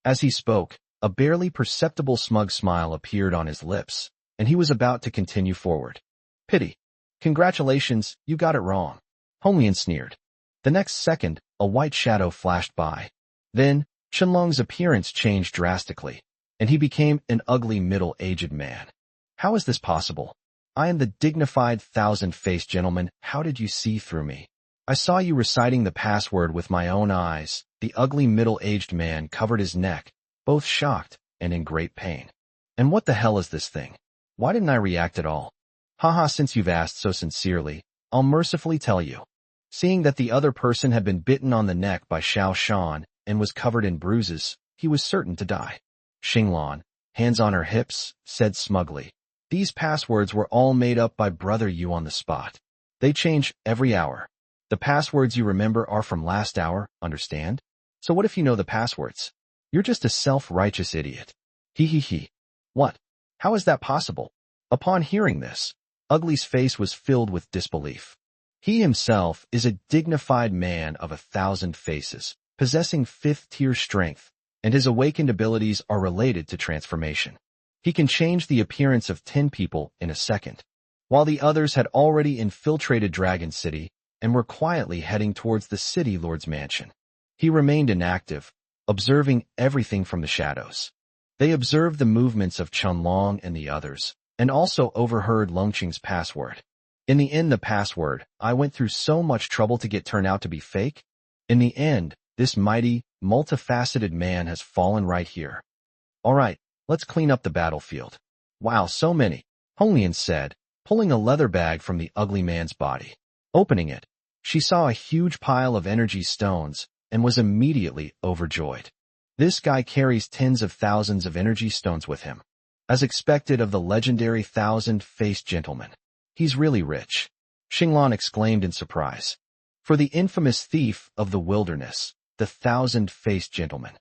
As he spoke, a barely perceptible smug smile appeared on his lips, and he was about to continue forward. Pity. Congratulations, you got it wrong. Honglian sneered. The next second, a white shadow flashed by. Then, Qianlong's appearance changed drastically, and he became an ugly middle-aged man. How is this possible? I am the dignified thousand-faced gentleman. How did you see through me? I saw you reciting the password with my own eyes. The ugly middle-aged man covered his neck, both shocked and in great pain. And what the hell is this thing? Why didn't I react at all? Haha, since you've asked so sincerely, I'll mercifully tell you. Seeing that the other person had been bitten on the neck by Xiao Shan and was covered in bruises, he was certain to die. Xinglan, hands on her hips, said smugly, These passwords were all made up by Brother Yu on the spot. They change every hour. The passwords you remember are from last hour, understand? So what if you know the passwords? You're just a self-righteous idiot. He. What? How is that possible? Upon hearing this, Ugly's face was filled with disbelief. He himself is a dignified man of 1,000 faces, possessing 5th-tier strength, and his awakened abilities are related to transformation. He can change the appearance of 10 people in a second. While the others had already infiltrated Dragon City and were quietly heading towards the city lord's mansion, he remained inactive, observing everything from the shadows. They observed the movements of Qianlong and the others, and also overheard Longqing's password. In the end, the password, I went through so much trouble to get turned out to be fake. In the end, this mighty, multifaceted man has fallen right here. All right, let's clean up the battlefield. Wow, so many, Honglian said, pulling a leather bag from the ugly man's body. Opening it, she saw a huge pile of energy stones and was immediately overjoyed. This guy carries tens of thousands of energy stones with him. As expected of the legendary thousand-faced gentleman. He's really rich. Xinglan exclaimed in surprise. For the infamous thief of the wilderness, the thousand-faced gentleman.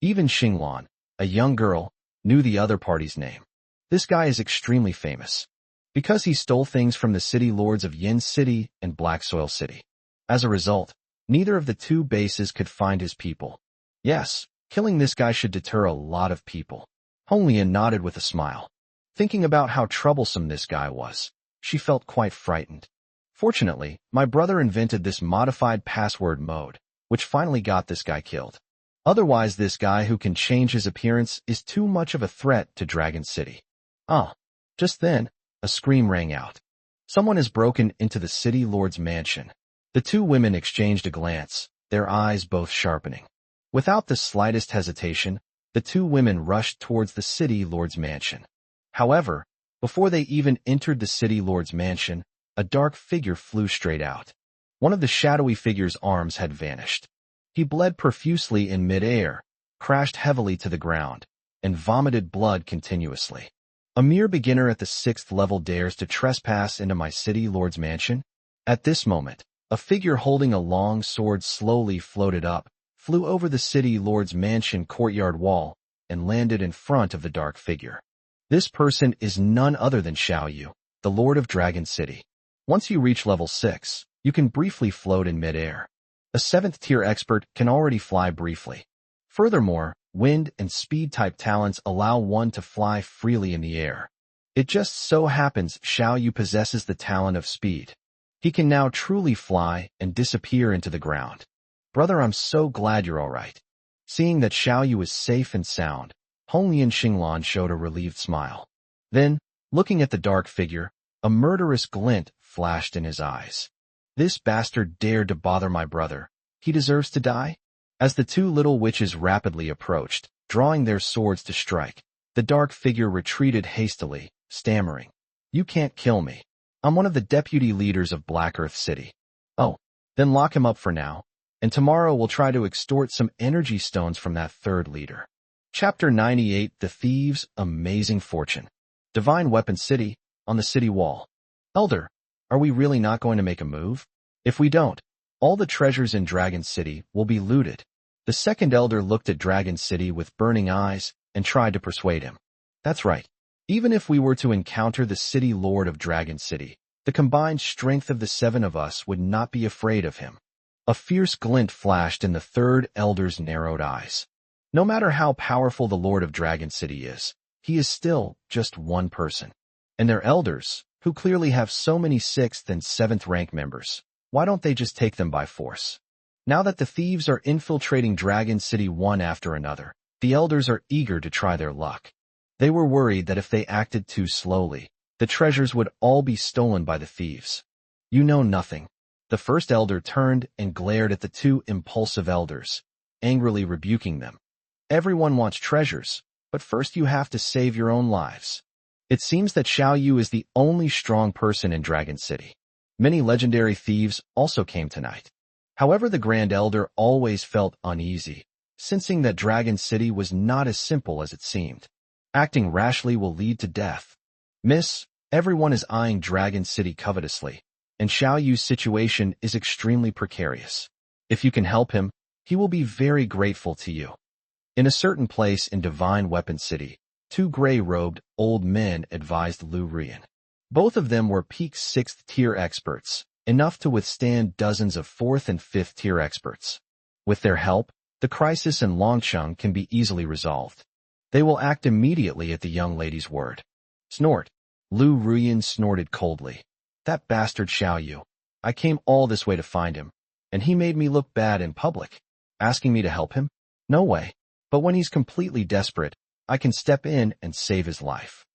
Even Xinglan, a young girl, knew the other party's name. This guy is extremely famous. Because he stole things from the city lords of Yin City and Black Soil City. As a result, neither of the two bases could find his people. Yes, killing this guy should deter a lot of people. Honglian nodded with a smile. Thinking about how troublesome this guy was, she felt quite frightened. Fortunately, my brother invented this modified password mode, which finally got this guy killed. Otherwise, this guy who can change his appearance is too much of a threat to Dragon City. Just then, a scream rang out. Someone has broken into the city lord's mansion. The two women exchanged a glance, their eyes both sharpening. Without the slightest hesitation, the two women rushed towards the city lord's mansion. However, before they even entered the city lord's mansion, a dark figure flew straight out. One of the shadowy figure's arms had vanished. He bled profusely in mid-air, crashed heavily to the ground, and vomited blood continuously. A mere beginner at the 6th level dares to trespass into my city lord's mansion? At this moment, a figure holding a long sword slowly floated up, flew over the city lord's mansion courtyard wall, and landed in front of the dark figure. This person is none other than Xiao Yu, the Lord of Dragon City. Once you reach level 6, you can briefly float in mid-air. A 7th tier expert can already fly briefly. Furthermore, wind and speed-type talents allow one to fly freely in the air. It just so happens Xiao Yu possesses the talent of speed. He can now truly fly and disappear into the ground. Brother, I'm so glad you're all right. Seeing that Xiao Yu is safe and sound, Honglian Xinglan showed a relieved smile. Then, looking at the dark figure, a murderous glint flashed in his eyes. This bastard dared to bother my brother. He deserves to die? As the two little witches rapidly approached, drawing their swords to strike, the dark figure retreated hastily, stammering. You can't kill me. I'm one of the deputy leaders of Black Earth City. Oh, then lock him up for now, and tomorrow we'll try to extort some energy stones from that third leader. Chapter 98, The Thieves' Amazing Fortune. Divine Weapon City, on the city wall. Elder, are we really not going to make a move? If we don't, all the treasures in Dragon City will be looted. The second elder looked at Dragon City with burning eyes and tried to persuade him. That's right. Even if we were to encounter the city lord of Dragon City, the combined strength of the 7 of us would not be afraid of him. A fierce glint flashed in the third elder's narrowed eyes. No matter how powerful the lord of Dragon City is, he is still just one person. And their elders, who clearly have so many 6th and 7th rank members, why don't they just take them by force? Now that the thieves are infiltrating Dragon City one after another, the elders are eager to try their luck. They were worried that if they acted too slowly, the treasures would all be stolen by the thieves. You know nothing. The first elder turned and glared at the two impulsive elders, angrily rebuking them. Everyone wants treasures, but first you have to save your own lives. It seems that Xiao Yu is the only strong person in Dragon City. Many legendary thieves also came tonight. However, the Grand Elder always felt uneasy, sensing that Dragon City was not as simple as it seemed. Acting rashly will lead to death. Miss, everyone is eyeing Dragon City covetously, and Xiao Yu's situation is extremely precarious. If you can help him, he will be very grateful to you. In a certain place in Divine Weapon City, 2 gray-robed old men advised Lu Ruyan. Both of them were peak 6th tier experts, enough to withstand dozens of 4th and 5th tier experts. With their help, the crisis in Longcheng can be easily resolved. They will act immediately at the young lady's word. Snort. Lu Ruyan snorted coldly. That bastard Xiao Yu. I came all this way to find him, and he made me look bad in public. Asking me to help him? No way. But when he's completely desperate, I can step in and save his life.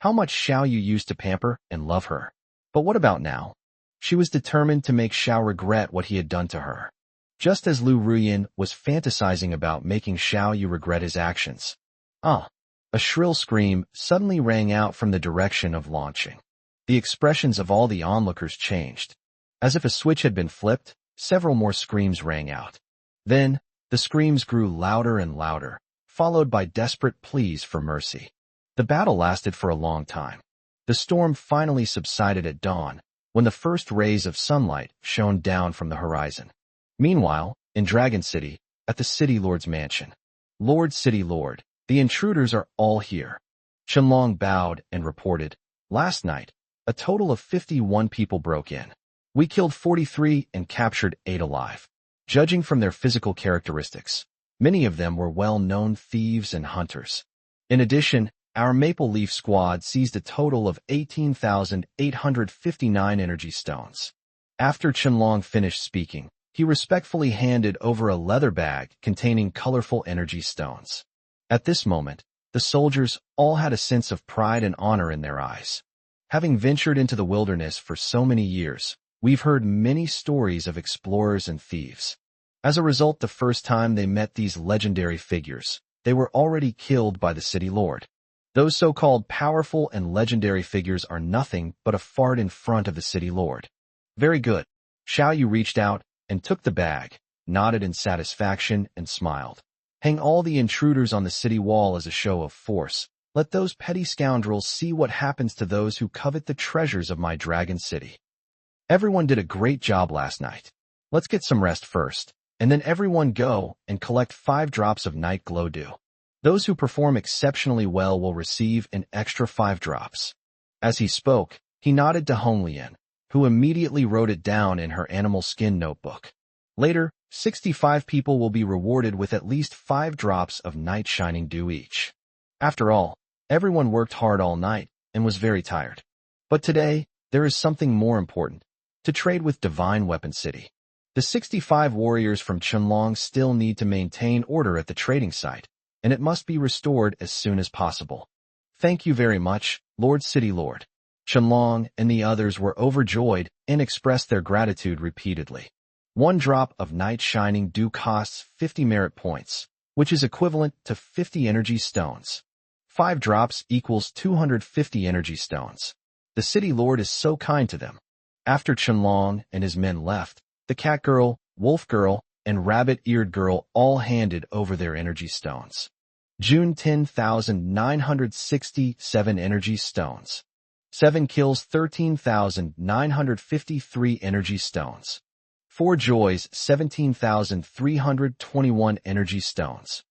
How much Xiao Yu used to pamper and love her. But what about now? She was determined to make Xiao regret what he had done to her. Just as Lu Ruyan was fantasizing about making Xiao Yu regret his actions. A shrill scream suddenly rang out from the direction of launching. The expressions of all the onlookers changed. As if a switch had been flipped, several more screams rang out. Then, The screams grew louder and louder, followed by desperate pleas for mercy. The battle lasted for a long time. The storm finally subsided at dawn, when the first rays of sunlight shone down from the horizon. Meanwhile, in Dragon City, at the City Lord's mansion. Lord City Lord, the intruders are all here. Qianlong bowed and reported, last night, a total of 51 people broke in. We killed 43 and captured 8 alive. Judging from their physical characteristics, many of them were well-known thieves and hunters. In addition, our Maple Leaf squad seized a total of 18,859 energy stones. After Qianlong finished speaking, he respectfully handed over a leather bag containing colorful energy stones. At this moment, the soldiers all had a sense of pride and honor in their eyes. Having ventured into the wilderness for so many years, we've heard many stories of explorers and thieves. As a result, the first time they met these legendary figures, they were already killed by the city lord. Those so-called powerful and legendary figures are nothing but a fart in front of the city lord. Very good. Xiao Yu reached out and took the bag, nodded in satisfaction, and smiled. Hang all the intruders on the city wall as a show of force. Let those petty scoundrels see what happens to those who covet the treasures of my dragon city. Everyone did a great job last night. Let's get some rest first, and then everyone go and collect 5 drops of night glow dew. Those who perform exceptionally well will receive an extra 5 drops. As he spoke, he nodded to Honglian, who immediately wrote it down in her animal skin notebook. Later, 65 people will be rewarded with at least 5 drops of night shining dew each. After all, everyone worked hard all night and was very tired. But today, there is something more important: to trade with Divine Weapon City. The 65 warriors from Qianlong still need to maintain order at the trading site, and it must be restored as soon as possible. Thank you very much, Lord City Lord. Qianlong and the others were overjoyed and expressed their gratitude repeatedly. 1 drop of night shining dew costs 50 merit points, which is equivalent to 50 energy stones. 5 drops equals 250 energy stones. The city lord is so kind to them. After Qianlong and his men left, the cat girl, wolf girl, and rabbit-eared girl all handed over their energy stones. June 10,967 energy stones. 7 kills 13,953 energy stones. 4 joys 17,321 energy stones.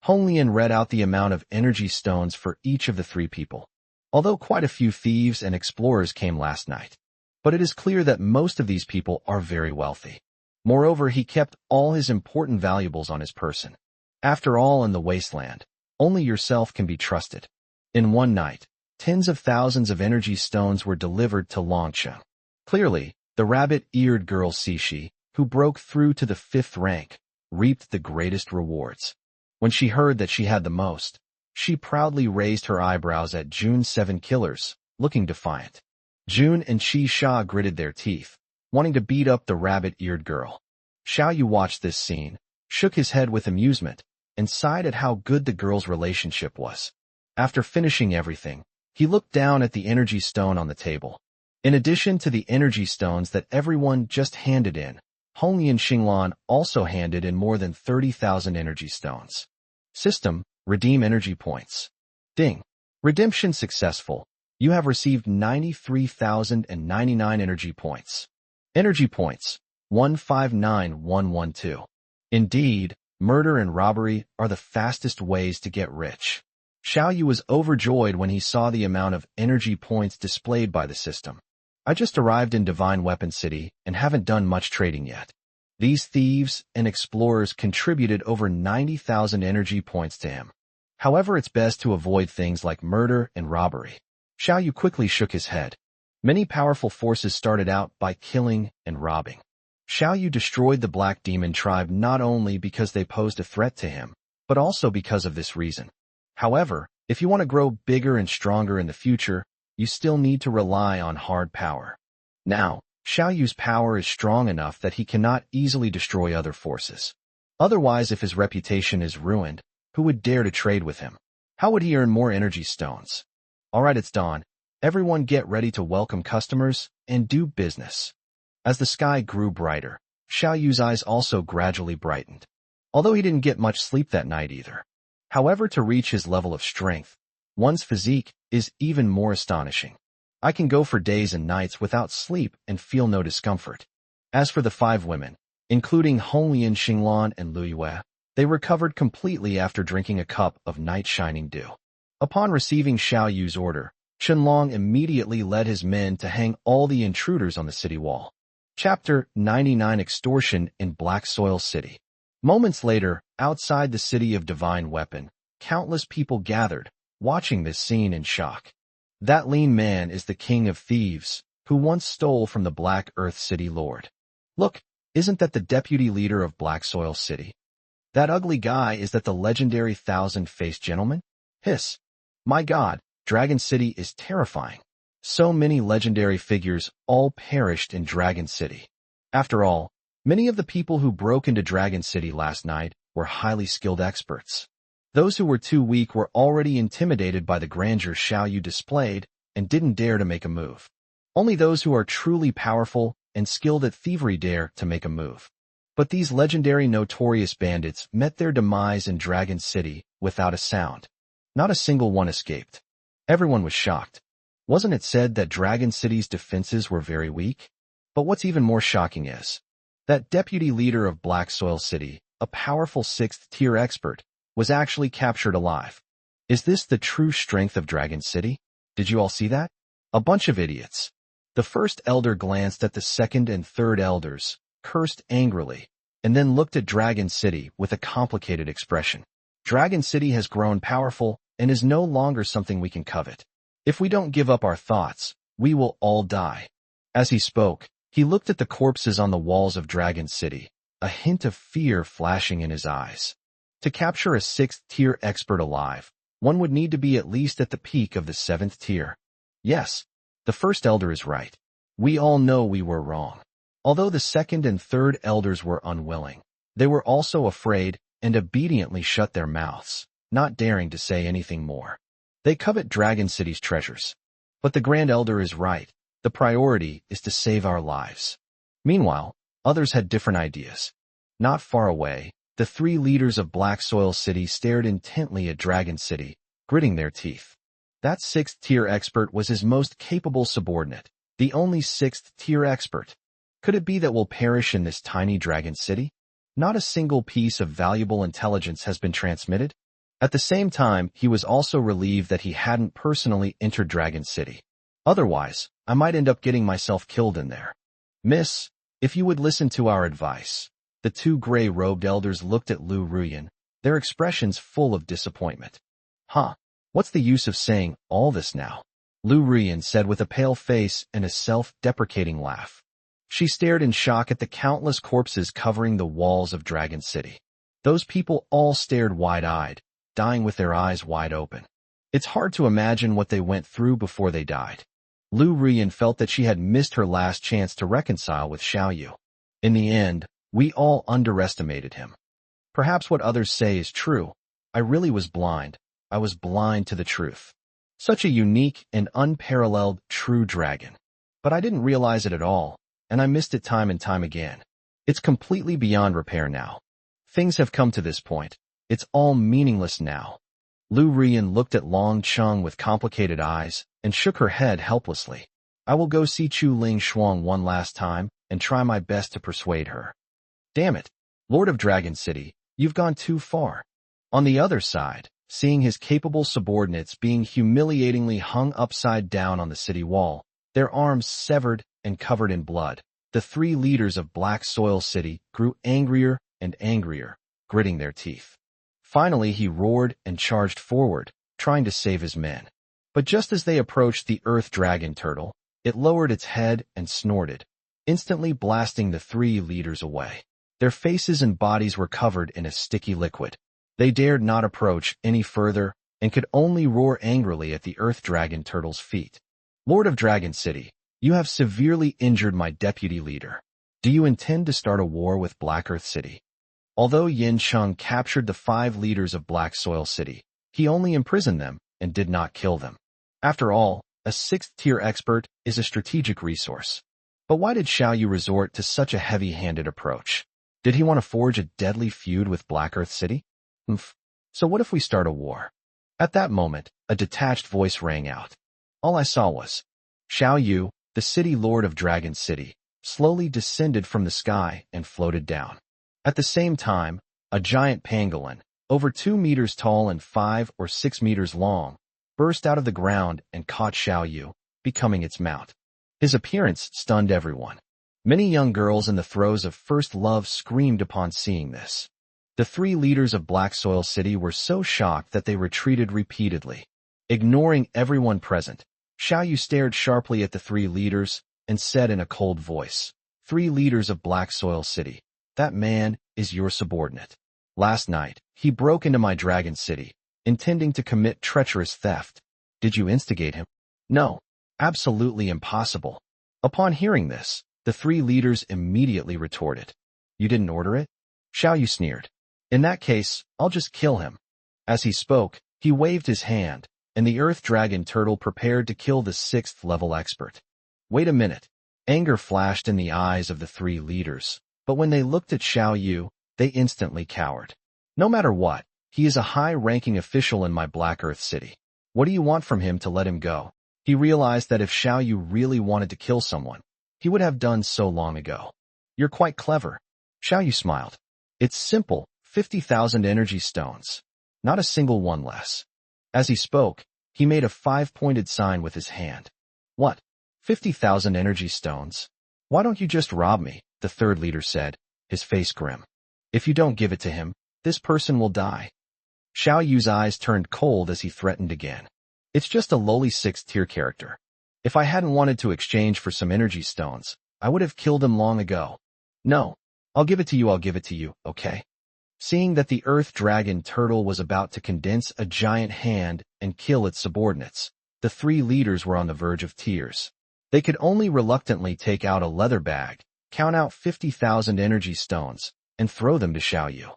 Honglian read out the amount of energy stones for each of the 3 people. Although quite a few thieves and explorers came last night, but it is clear that most of these people are very wealthy. Moreover, he kept all his important valuables on his person. After all, in the Wasteland, only yourself can be trusted. In one night, tens of thousands of energy stones were delivered to Longcheng. Clearly, the rabbit-eared girl Cixi, who broke through to the 5th rank, reaped the greatest rewards. When she heard that she had the most, she proudly raised her eyebrows at June's 7 killers, looking defiant. June and Qi Sha gritted their teeth, wanting to beat up the rabbit-eared girl. Xiao Yu watched this scene, shook his head with amusement, and sighed at how good the girl's relationship was. After finishing everything, he looked down at the energy stone on the table. In addition to the energy stones that everyone just handed in, Honglian Xinglan also handed in more than 30,000 energy stones. System: redeem energy points. Ding. Redemption successful. You have received 93,099 energy points. Energy points: 159112. Indeed, murder and robbery are the fastest ways to get rich. Xiao Yu was overjoyed when he saw the amount of energy points displayed by the system. I just arrived in Divine Weapon City and haven't done much trading yet. These thieves and explorers contributed over 90,000 energy points to him. However, it's best to avoid things like murder and robbery. Xiao Yu quickly shook his head. Many powerful forces started out by killing and robbing. Xiao Yu destroyed the Black Demon tribe not only because they posed a threat to him, but also because of this reason. However, if you want to grow bigger and stronger in the future, you still need to rely on hard power. Now, Xiao Yu's power is strong enough that he cannot easily destroy other forces. Otherwise, if his reputation is ruined, who would dare to trade with him? How would he earn more energy stones? Alright, it's dawn. Everyone get ready to welcome customers and do business. As the sky grew brighter, Xiao Yu's eyes also gradually brightened. although he didn't get much sleep that night either. However, to reach his level of strength, one's physique is even more astonishing. I can go for days and nights without sleep and feel no discomfort. As for the 5 women, including Honglian Xinglan and Lu Yue, they recovered completely after drinking a cup of night shining dew. Upon receiving Xiao Yu's order, Qianlong immediately led his men to hang all the intruders on the city wall. Chapter 99 Extortion in Black Soil City. Moments later, outside the city of Divine Weapon, countless people gathered, watching this scene in shock. That lean man is the king of thieves, who once stole from the Black Earth City Lord. Look, isn't that the deputy leader of Black Soil City? That ugly guy, is that the legendary thousand-faced gentleman? Hiss. My God, Dragon City is terrifying. So many legendary figures all perished in Dragon City. After all, many of the people who broke into Dragon City last night were highly skilled experts. Those who were too weak were already intimidated by the grandeur Xiao Yu displayed and didn't dare to make a move. Only those who are truly powerful and skilled at thievery dare to make a move. But these legendary notorious bandits met their demise in Dragon City without a sound. Not a single one escaped. Everyone was shocked. Wasn't it said that Dragon City's defenses were very weak? But what's even more shocking is that deputy leader of Black Soil City, a powerful 6th-tier expert, was actually captured alive. Is this the true strength of Dragon City? Did you all see that? A bunch of idiots. The first elder glanced at the second and third elders, cursed angrily, and then looked at Dragon City with a complicated expression. Dragon City has grown powerful and is no longer something we can covet. If we don't give up our thoughts, we will all die. As he spoke, he looked at the corpses on the walls of Dragon City, a hint of fear flashing in his eyes. To capture a 6th-tier expert alive, one would need to be at least at the peak of the 7th tier. Yes, the first elder is right. We all know we were wrong. Although the second and third elders were unwilling, they were also afraid and obediently shut their mouths, not daring to say anything more. They covet Dragon City's treasures. But the Grand Elder is right. The priority is to save our lives. Meanwhile, others had different ideas. Not far away, the 3 leaders of Black Soil City stared intently at Dragon City, gritting their teeth. That 6th-tier expert was his most capable subordinate, the only 6th-tier expert. Could it be that we'll perish in this tiny Dragon City? Not a single piece of valuable intelligence has been transmitted. At the same time, he was also relieved that he hadn't personally entered Dragon City. Otherwise, I might end up getting myself killed in there. Miss, if you would listen to our advice. The 2 gray-robed elders looked at Lu Ruyan, their expressions full of disappointment. Huh, what's the use of saying all this now? Lu Ruyan said with a pale face and a self-deprecating laugh. She stared in shock at the countless corpses covering the walls of Dragon City. Those people all stared wide-eyed, dying with their eyes wide open. It's hard to imagine what they went through before they died. Lu Ruyan felt that she had missed her last chance to reconcile with Xiao Yu. In the end, we all underestimated him. Perhaps what others say is true. I really was blind. I was blind to the truth. Such a unique and unparalleled true dragon. But I didn't realize it at all, and I missed it time and time again. It's completely beyond repair now. Things have come to this point. It's all meaningless now. Lu Ruyan looked at Long Chung with complicated eyes and shook her head helplessly. I will go see Chu Ling Shuang one last time and try my best to persuade her. Damn it, Lord of Dragon City, you've gone too far. On the other side, seeing his capable subordinates being humiliatingly hung upside down on the city wall, their arms severed and covered in blood, the 3 leaders of Black Soil City grew angrier and angrier, gritting their teeth. Finally, he roared and charged forward, trying to save his men. But just as they approached the Earth Dragon Turtle, it lowered its head and snorted, instantly blasting the 3 leaders away. Their faces and bodies were covered in a sticky liquid. They dared not approach any further and could only roar angrily at the Earth Dragon Turtle's feet. Lord of Dragon City, you have severely injured my deputy leader. Do you intend to start a war with Black Earth City? Although Yin Chung captured the 5 leaders of Black Soil City, he only imprisoned them and did not kill them. After all, a 6th-tier expert is a strategic resource. But why did Xiao Yu resort to such a heavy-handed approach? Did he want to forge a deadly feud with Black Earth City? Oof. So what if we start a war? At that moment, a detached voice rang out. All I saw was Xiao Yu, the city lord of Dragon City, slowly descended from the sky and floated down. At the same time, a giant pangolin, over 2 meters tall and 5 or 6 meters long, burst out of the ground and caught Xiao Yu, becoming its mount. His appearance stunned everyone. Many young girls in the throes of first love screamed upon seeing this. The 3 leaders of Black Soil City were so shocked that they retreated repeatedly. Ignoring everyone present, Xiao Yu stared sharply at the 3 leaders and said in a cold voice, 3 leaders of Black Soil City, that man is your subordinate. Last night, he broke into my Dragon City, intending to commit treacherous theft. Did you instigate him? No, absolutely impossible. Upon hearing this, the 3 leaders immediately retorted. You didn't order it? Xiao Yu sneered. In that case, I'll just kill him. As he spoke, he waved his hand, and the Earth Dragon Turtle prepared to kill the 6th level expert. Wait a minute. Anger flashed in the eyes of the 3 leaders, but when they looked at Xiao Yu, they instantly cowered. No matter what, he is a high-ranking official in my Black Earth City. What do you want from him to let him go? He realized that if Xiao Yu really wanted to kill someone, he would have done so long ago. You're quite clever. Xiao Yu smiled. It's simple, 50,000 energy stones. Not a single one less. As he spoke, he made a 5-pointed sign with his hand. What? 50,000 energy stones? Why don't you just rob me? The 3rd leader said, his face grim. If you don't give it to him, this person will die. Xiao Yu's eyes turned cold as he threatened again. It's just a lowly 6th tier character. If I hadn't wanted to exchange for some energy stones, I would have killed him long ago. No, I'll give it to you, okay? Seeing that the Earth Dragon Turtle was about to condense a giant hand and kill its subordinates, the 3 leaders were on the verge of tears. They could only reluctantly take out a leather bag, count out 50,000 energy stones, and throw them to Xiao Yu.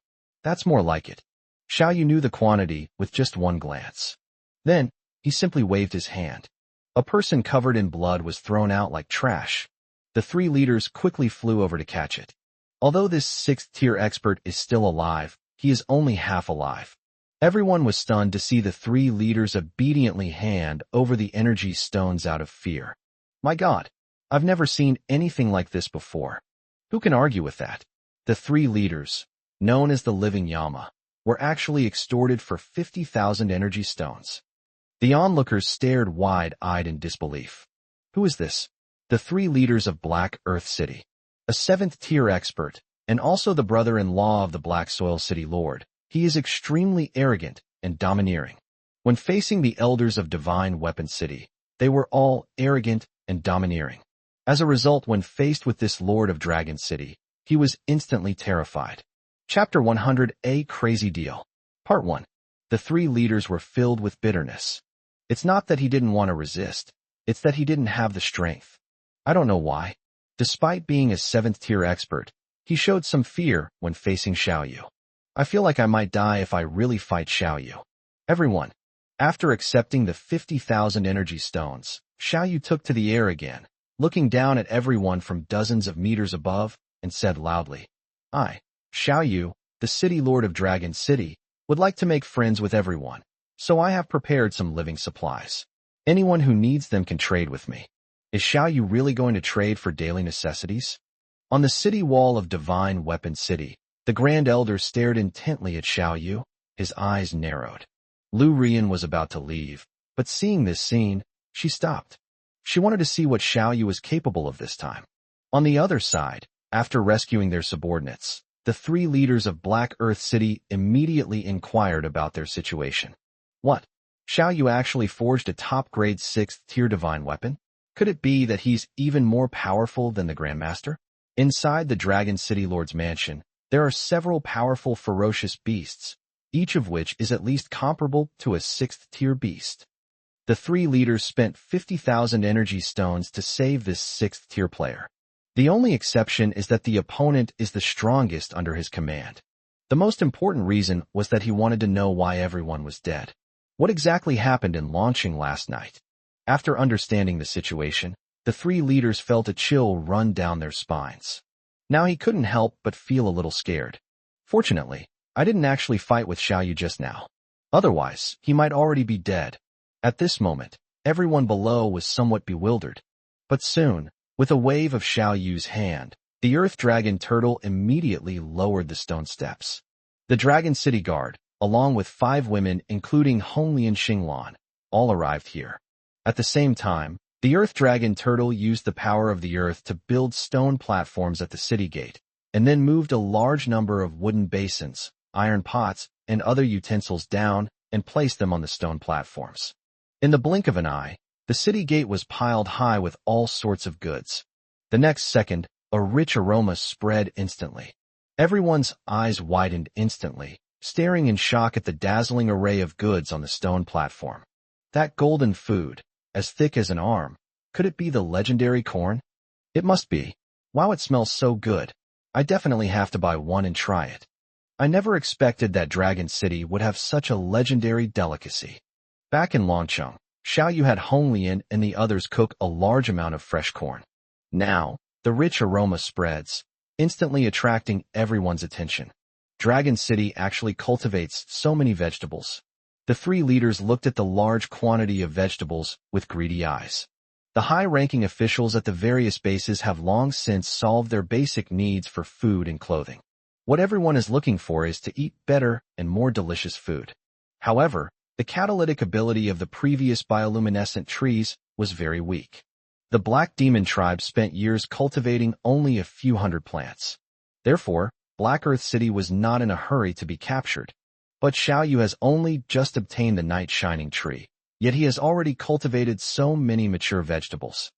That's more like it. Xiao Yu knew the quantity with just one glance. Then, he simply waved his hand. A person covered in blood was thrown out like trash. The 3 leaders quickly flew over to catch it. Although this 6th tier expert is still alive, he is only half alive. Everyone was stunned to see the 3 leaders obediently hand over the energy stones out of fear. My God, I've never seen anything like this before. Who can argue with that? The 3 leaders, known as the Living Yama, were actually extorted for 50,000 energy stones. The onlookers stared wide-eyed in disbelief. Who is this? The 3 leaders of Black Earth City. A 7th tier expert, and also the brother-in-law of the Black Soil City Lord. He is extremely arrogant and domineering. When facing the elders of Divine Weapon City, they were all arrogant and domineering. As a result, when faced with this Lord of Dragon City, he was instantly terrified. Chapter 100, A Crazy Deal. Part 1. The 3 leaders were filled with bitterness. It's not that he didn't want to resist, it's that he didn't have the strength. I don't know why. Despite being a 7th tier expert, he showed some fear when facing Xiao Yu. I feel like I might die if I really fight Xiao Yu. Everyone. After accepting the 50,000 energy stones, Xiao Yu took to the air again, looking down at everyone from dozens of meters above, and said loudly, I, Xiao Yu, the city lord of Dragon City, would like to make friends with everyone, so I have prepared some living supplies. Anyone who needs them can trade with me. Is Xiao Yu really going to trade for daily necessities? On the city wall of Divine Weapon City, the Grand Elder stared intently at Xiao Yu, his eyes narrowed. Lu Rian was about to leave, but seeing this scene, she stopped. She wanted to see what Xiao Yu was capable of this time. On the other side, after rescuing their subordinates, the 3 leaders of Black Earth City immediately inquired about their situation. What? Xiao Yu actually forged a top-grade 6th tier divine weapon? Could it be that he's even more powerful than the Grandmaster? Inside the Dragon City Lord's mansion, there are several powerful ferocious beasts, each of which is at least comparable to a 6th tier beast. The 3 leaders spent 50,000 energy stones to save this 6th tier player. The only exception is that the opponent is the strongest under his command. The most important reason was that he wanted to know why everyone was dead. What exactly happened in launching last night? After understanding the situation, the 3 leaders felt a chill run down their spines. Now he couldn't help but feel a little scared. Fortunately, I didn't actually fight with Xiao Yu just now. Otherwise, he might already be dead. At this moment, everyone below was somewhat bewildered. But soon, with a wave of Xiao Yu's hand, the Earth Dragon Turtle immediately lowered the stone steps. The Dragon City Guard, along with 5 women including Hongli and Xinglan, all arrived here. At the same time, the Earth Dragon Turtle used the power of the earth to build stone platforms at the city gate, and then moved a large number of wooden basins, iron pots, and other utensils down and placed them on the stone platforms. In the blink of an eye, the city gate was piled high with all sorts of goods. The next second, a rich aroma spread instantly. Everyone's eyes widened instantly, staring in shock at the dazzling array of goods on the stone platform. That golden food, as thick as an arm, could it be the legendary corn? It must be. Wow, it smells so good. I definitely have to buy one and try it. I never expected that Dragon City would have such a legendary delicacy. Back in Longcheng, Xiao Yu had Honglian and the others cook a large amount of fresh corn. Now, the rich aroma spreads, instantly attracting everyone's attention. Dragon City actually cultivates so many vegetables. The 3 leaders looked at the large quantity of vegetables with greedy eyes. The high-ranking officials at the various bases have long since solved their basic needs for food and clothing. What everyone is looking for is to eat better and more delicious food. However, the catalytic ability of the previous bioluminescent trees was very weak. The Black Demon tribe spent years cultivating only a few hundred plants. Therefore, Black Earth City was not in a hurry to be captured. But Xiao Yu has only just obtained the Night Shining Tree, yet he has already cultivated so many mature vegetables.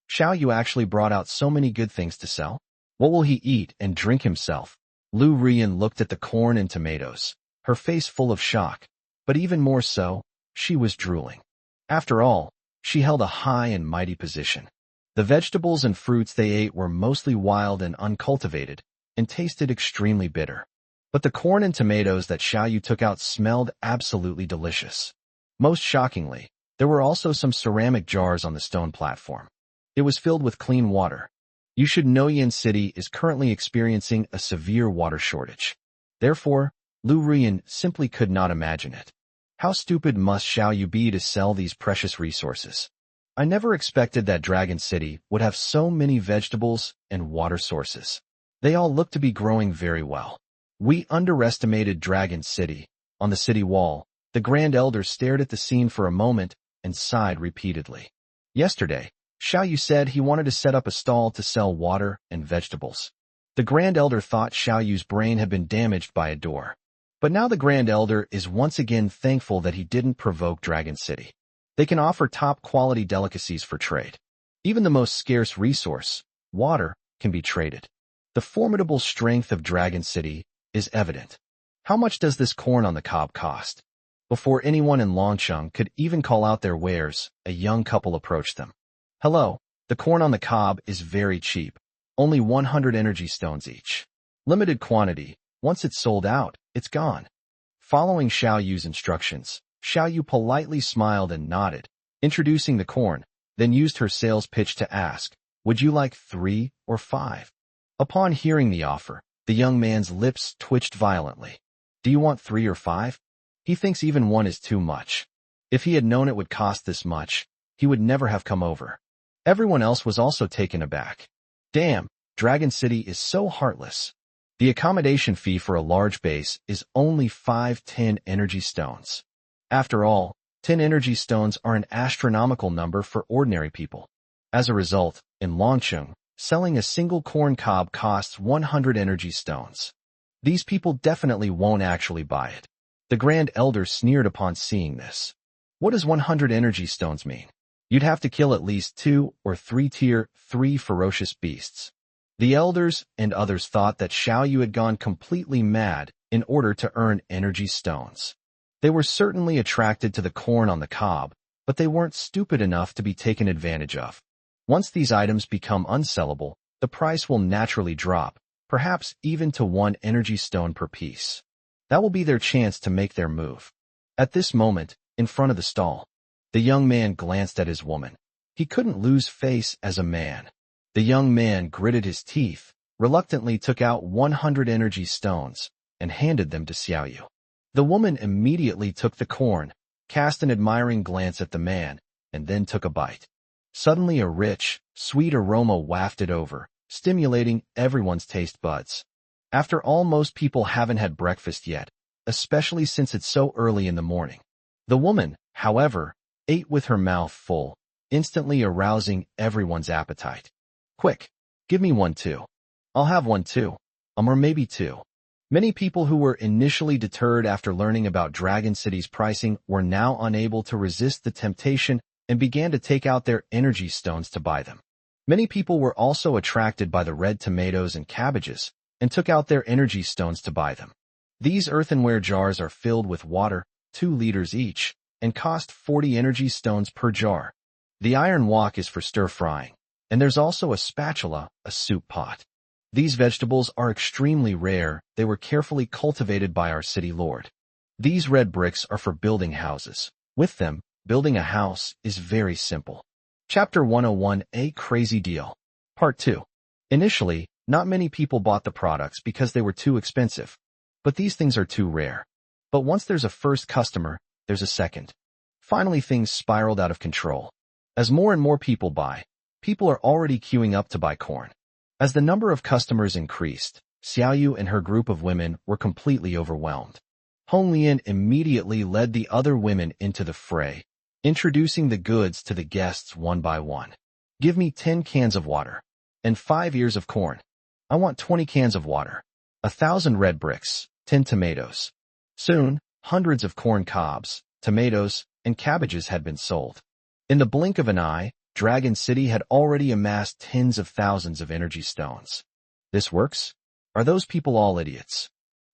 Xiao Yu actually brought out so many good things to sell. What will he eat and drink himself? Lu Rian looked at the corn and tomatoes, her face full of shock, but even more so, she was drooling. After all, she held a high and mighty position. The vegetables and fruits they ate were mostly wild and uncultivated, and tasted extremely bitter. But the corn and tomatoes that Xiao Yu took out smelled absolutely delicious. Most shockingly, there were also some ceramic jars on the stone platform. It was filled with clean water. You should know Yin City is currently experiencing a severe water shortage. Therefore, Lu Rian simply could not imagine it. How stupid must Xiao Yu be to sell these precious resources? I never expected that Dragon City would have so many vegetables and water sources. They all look to be growing very well. We underestimated Dragon City. On the city wall, the Grand Elder stared at the scene for a moment and sighed repeatedly. Yesterday, Xiao Yu said he wanted to set up a stall to sell water and vegetables. The Grand Elder thought Xiao Yu's brain had been damaged by a door. But now the Grand Elder is once again thankful that he didn't provoke Dragon City. They can offer top-quality delicacies for trade. Even the most scarce resource, water, can be traded. The formidable strength of Dragon City is evident. How much does this corn on the cob cost? Before anyone in Longcheng could even call out their wares, a young couple approached them. Hello, the corn on the cob is very cheap. Only 100 energy stones each. Limited quantity. Once it's sold out, it's gone. Following Xiao Yu's instructions, Xiao Yu politely smiled and nodded, introducing the corn, then used her sales pitch to ask, would you like 3 or 5? Upon hearing the offer, the young man's lips twitched violently. Do you want 3 or 5? He thinks even 1 is too much. If he had known it would cost this much, he would never have come over. Everyone else was also taken aback. Damn, Dragon City is so heartless. The accommodation fee for a large base is only 510 energy stones. After all, 10 energy stones are an astronomical number for ordinary people. As a result, in Longcheng, selling a single corn cob costs 100 energy stones. These people definitely won't actually buy it. The Grand Elder sneered upon seeing this. What does 100 energy stones mean? You'd have to kill at least 2 or 3 tier 3 ferocious beasts. The elders and others thought that Xiao Yu had gone completely mad in order to earn energy stones. They were certainly attracted to the corn on the cob, but they weren't stupid enough to be taken advantage of. Once these items become unsellable, the price will naturally drop, perhaps even to 1 energy stone per piece. That will be their chance to make their move. At this moment, in front of the stall, the young man glanced at his woman. He couldn't lose face as a man. The young man gritted his teeth, reluctantly took out 100 energy stones and handed them to Xiao Yu. The woman immediately took the corn, cast an admiring glance at the man, and then took a bite. Suddenly a rich, sweet aroma wafted over, stimulating everyone's taste buds. After all, most people haven't had breakfast yet, especially since it's so early in the morning. The woman, however, ate with her mouth full, instantly arousing everyone's appetite. Quick, give me one too. I'll have one too. Or maybe two. Many people who were initially deterred after learning about Dragon City's pricing were now unable to resist the temptation and began to take out their energy stones to buy them. Many people were also attracted by the red tomatoes and cabbages and took out their energy stones to buy them. These earthenware jars are filled with water, 2 liters each, and cost 40 energy stones per jar. The iron wok is for stir-frying, and there's also a spatula, a soup pot. These vegetables are extremely rare. They were carefully cultivated by our city lord. These red bricks are for building houses. With them, building a house is very simple. Chapter 101, A Crazy Deal. Part 2. Initially, not many people bought the products because they were too expensive. But these things are too rare. But once there's a first customer, there's a second. Finally, things spiraled out of control. As more and more people buy, people are already queuing up to buy corn. As the number of customers increased, Xiao Yu and her group of women were completely overwhelmed. Hong Lian immediately led the other women into the fray, introducing the goods to the guests one by one. Give me 10 cans of water. And 5 ears of corn. I want 20 cans of water. 1,000 red bricks, 10 tomatoes. Soon, hundreds of corn cobs, tomatoes, and cabbages had been sold. In the blink of an eye, Dragon City had already amassed tens of thousands of energy stones. This works? Are those people all idiots?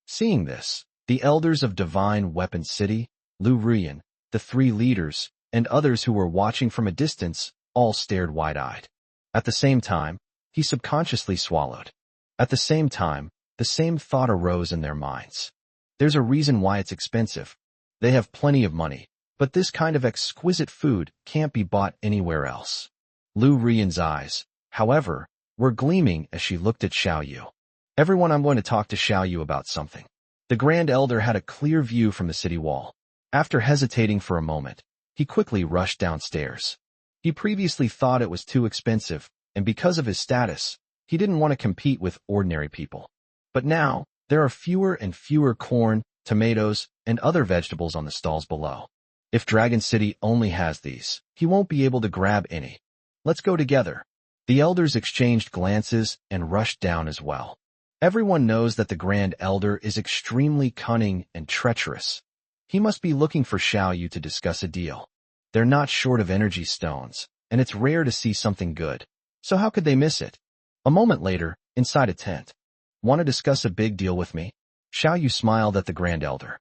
Seeing this, the elders of Divine Weapon City, Lu Ruyan, the 3 leaders, and others who were watching from a distance, all stared wide-eyed. At the same time, he subconsciously swallowed. At the same time, the same thought arose in their minds. There's a reason why it's expensive. They have plenty of money. But this kind of exquisite food can't be bought anywhere else. Lu Ruyan's eyes, however, were gleaming as she looked at Xiao Yu. Everyone, I'm going to talk to Xiao Yu about something. The Grand Elder had a clear view from the city wall. After hesitating for a moment, he quickly rushed downstairs. He previously thought it was too expensive, and because of his status, he didn't want to compete with ordinary people. But now, there are fewer and fewer corn, tomatoes, and other vegetables on the stalls below. If Dragon City only has these, he won't be able to grab any. Let's go together. The elders exchanged glances and rushed down as well. Everyone knows that the Grand Elder is extremely cunning and treacherous. He must be looking for Xiao Yu to discuss a deal. They're not short of energy stones, and it's rare to see something good. So how could they miss it? A moment later, inside a tent. Want to discuss a big deal with me? Xiao Yu smiled at the Grand Elder.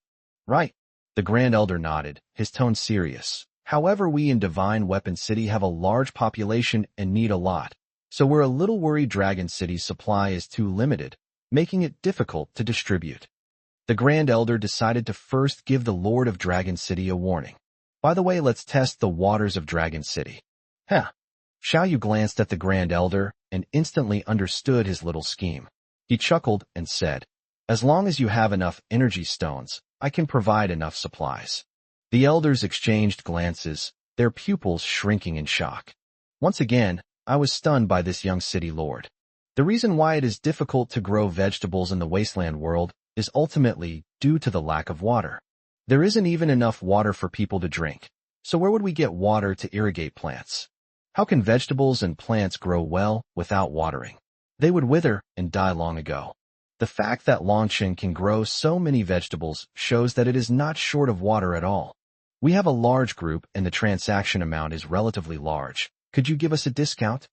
Right. The Grand Elder nodded, his tone serious. However, we in Divine Weapon City have a large population and need a lot, so we're a little worried Dragon City's supply is too limited, making it difficult to distribute. The Grand Elder decided to first give the Lord of Dragon City a warning. By the way, let's test the waters of Dragon City. Xiao Yu glanced at the Grand Elder and instantly understood his little scheme. He chuckled and said, as long as you have enough energy stones, I can provide enough supplies. The elders exchanged glances, their pupils shrinking in shock. Once again, I was stunned by this young city lord. The reason why it is difficult to grow vegetables in the Wasteland world is ultimately due to the lack of water. There isn't even enough water for people to drink. So where would we get water to irrigate plants? How can vegetables and plants grow well without watering? They would wither and die long ago. The fact that Longshan can grow so many vegetables shows that it is not short of water at all. We have a large group and the transaction amount is relatively large. Could you give us a discount?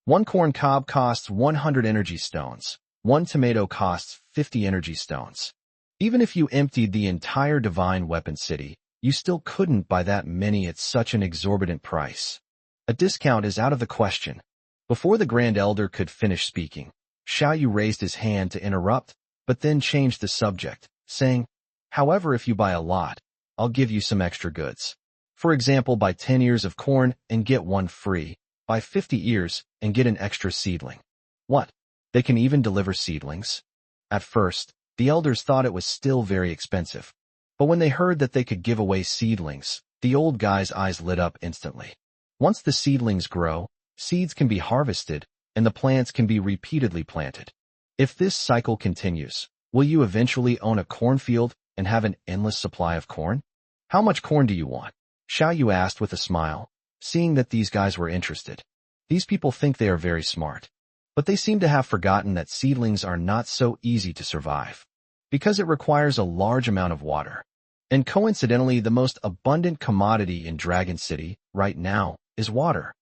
1 corn cob costs 100 energy stones. 1 tomato costs 50 energy stones. Even if you emptied the entire Divine Weapon City, you still couldn't buy that many at such an exorbitant price. A discount is out of the question. Before the Grand Elder could finish speaking, Xiao Yu raised his hand to interrupt, but then changed the subject, saying, however, if you buy a lot, I'll give you some extra goods. For example, buy 10 ears of corn and get 1 free. Buy 50 ears and get an extra seedling. What? They can even deliver seedlings. At first, the elders thought it was still very expensive. But when they heard that they could give away seedlings, the old guy's eyes lit up instantly. Once the seedlings grow, seeds can be harvested, and the plants can be repeatedly planted. If this cycle continues, will you eventually own a cornfield and have an endless supply of corn? How much corn do you want? Xiao Yu asked with a smile, seeing that these guys were interested. These people think they are very smart. But they seem to have forgotten that seedlings are not so easy to survive, because it requires a large amount of water. And coincidentally, the most abundant commodity in Dragon City right now is water.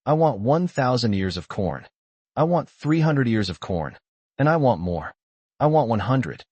I want 1,000 ears of corn. I want 300 ears of corn. And I want more. I want 100.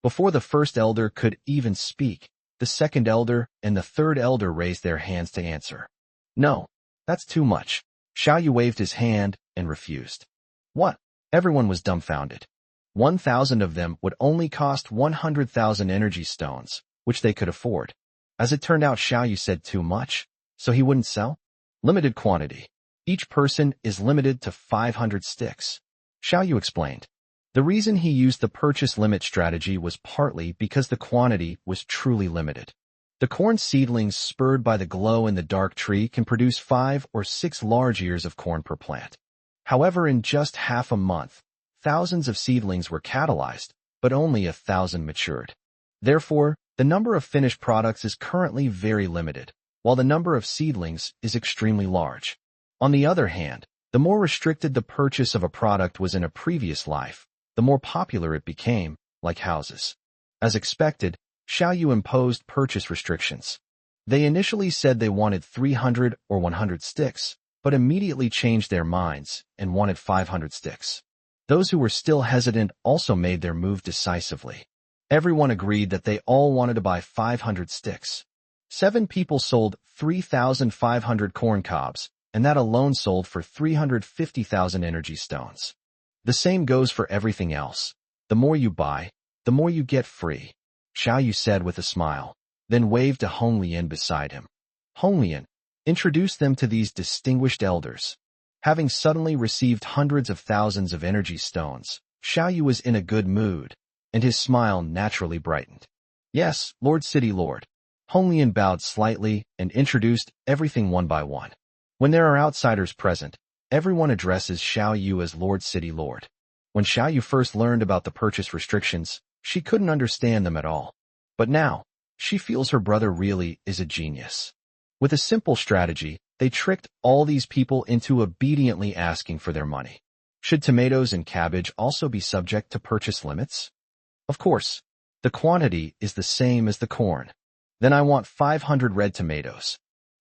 Before the first elder could even speak, the second elder and the third elder raised their hands to answer. No, that's too much. Xiao Yu waved his hand and refused. What? Everyone was dumbfounded. 1,000 of them would only cost 100,000 energy stones, which they could afford. As it turned out, Xiao Yu said too much, so he wouldn't sell. Limited quantity. Each person is limited to 500 sticks. Xiao Yu explained. The reason he used the purchase limit strategy was partly because the quantity was truly limited. The corn seedlings spurred by the glow in the dark tree can produce 5 or 6 large ears of corn per plant. However, in just half a month, thousands of seedlings were catalyzed, but only 1,000 matured. Therefore, the number of finished products is currently very limited, while the number of seedlings is extremely large. On the other hand, the more restricted the purchase of a product was in a previous life, the more popular it became, like houses. As expected, Xiao Yu imposed purchase restrictions. They initially said they wanted 300 or 100 sticks, but immediately changed their minds and wanted 500 sticks. Those who were still hesitant also made their move decisively. Everyone agreed that they all wanted to buy 500 sticks. 7 people sold 3,500 corn cobs, and that alone sold for 350,000 energy stones. The same goes for everything else. The more you buy, the more you get free, Xiao Yu said with a smile, then waved to Honglian beside him. Honglian introduced them to these distinguished elders. Having suddenly received hundreds of thousands of energy stones, Xiao Yu was in a good mood, and his smile naturally brightened. Yes, Lord City Lord. Honglian bowed slightly and introduced everything one by one. When there are outsiders present, everyone addresses Xiao Yu as Lord City Lord. When Xiao Yu first learned about the purchase restrictions, she couldn't understand them at all. But now, she feels her brother really is a genius. With a simple strategy, they tricked all these people into obediently asking for their money. Should tomatoes and cabbage also be subject to purchase limits? Of course. The quantity is the same as the corn. Then I want 500 red tomatoes.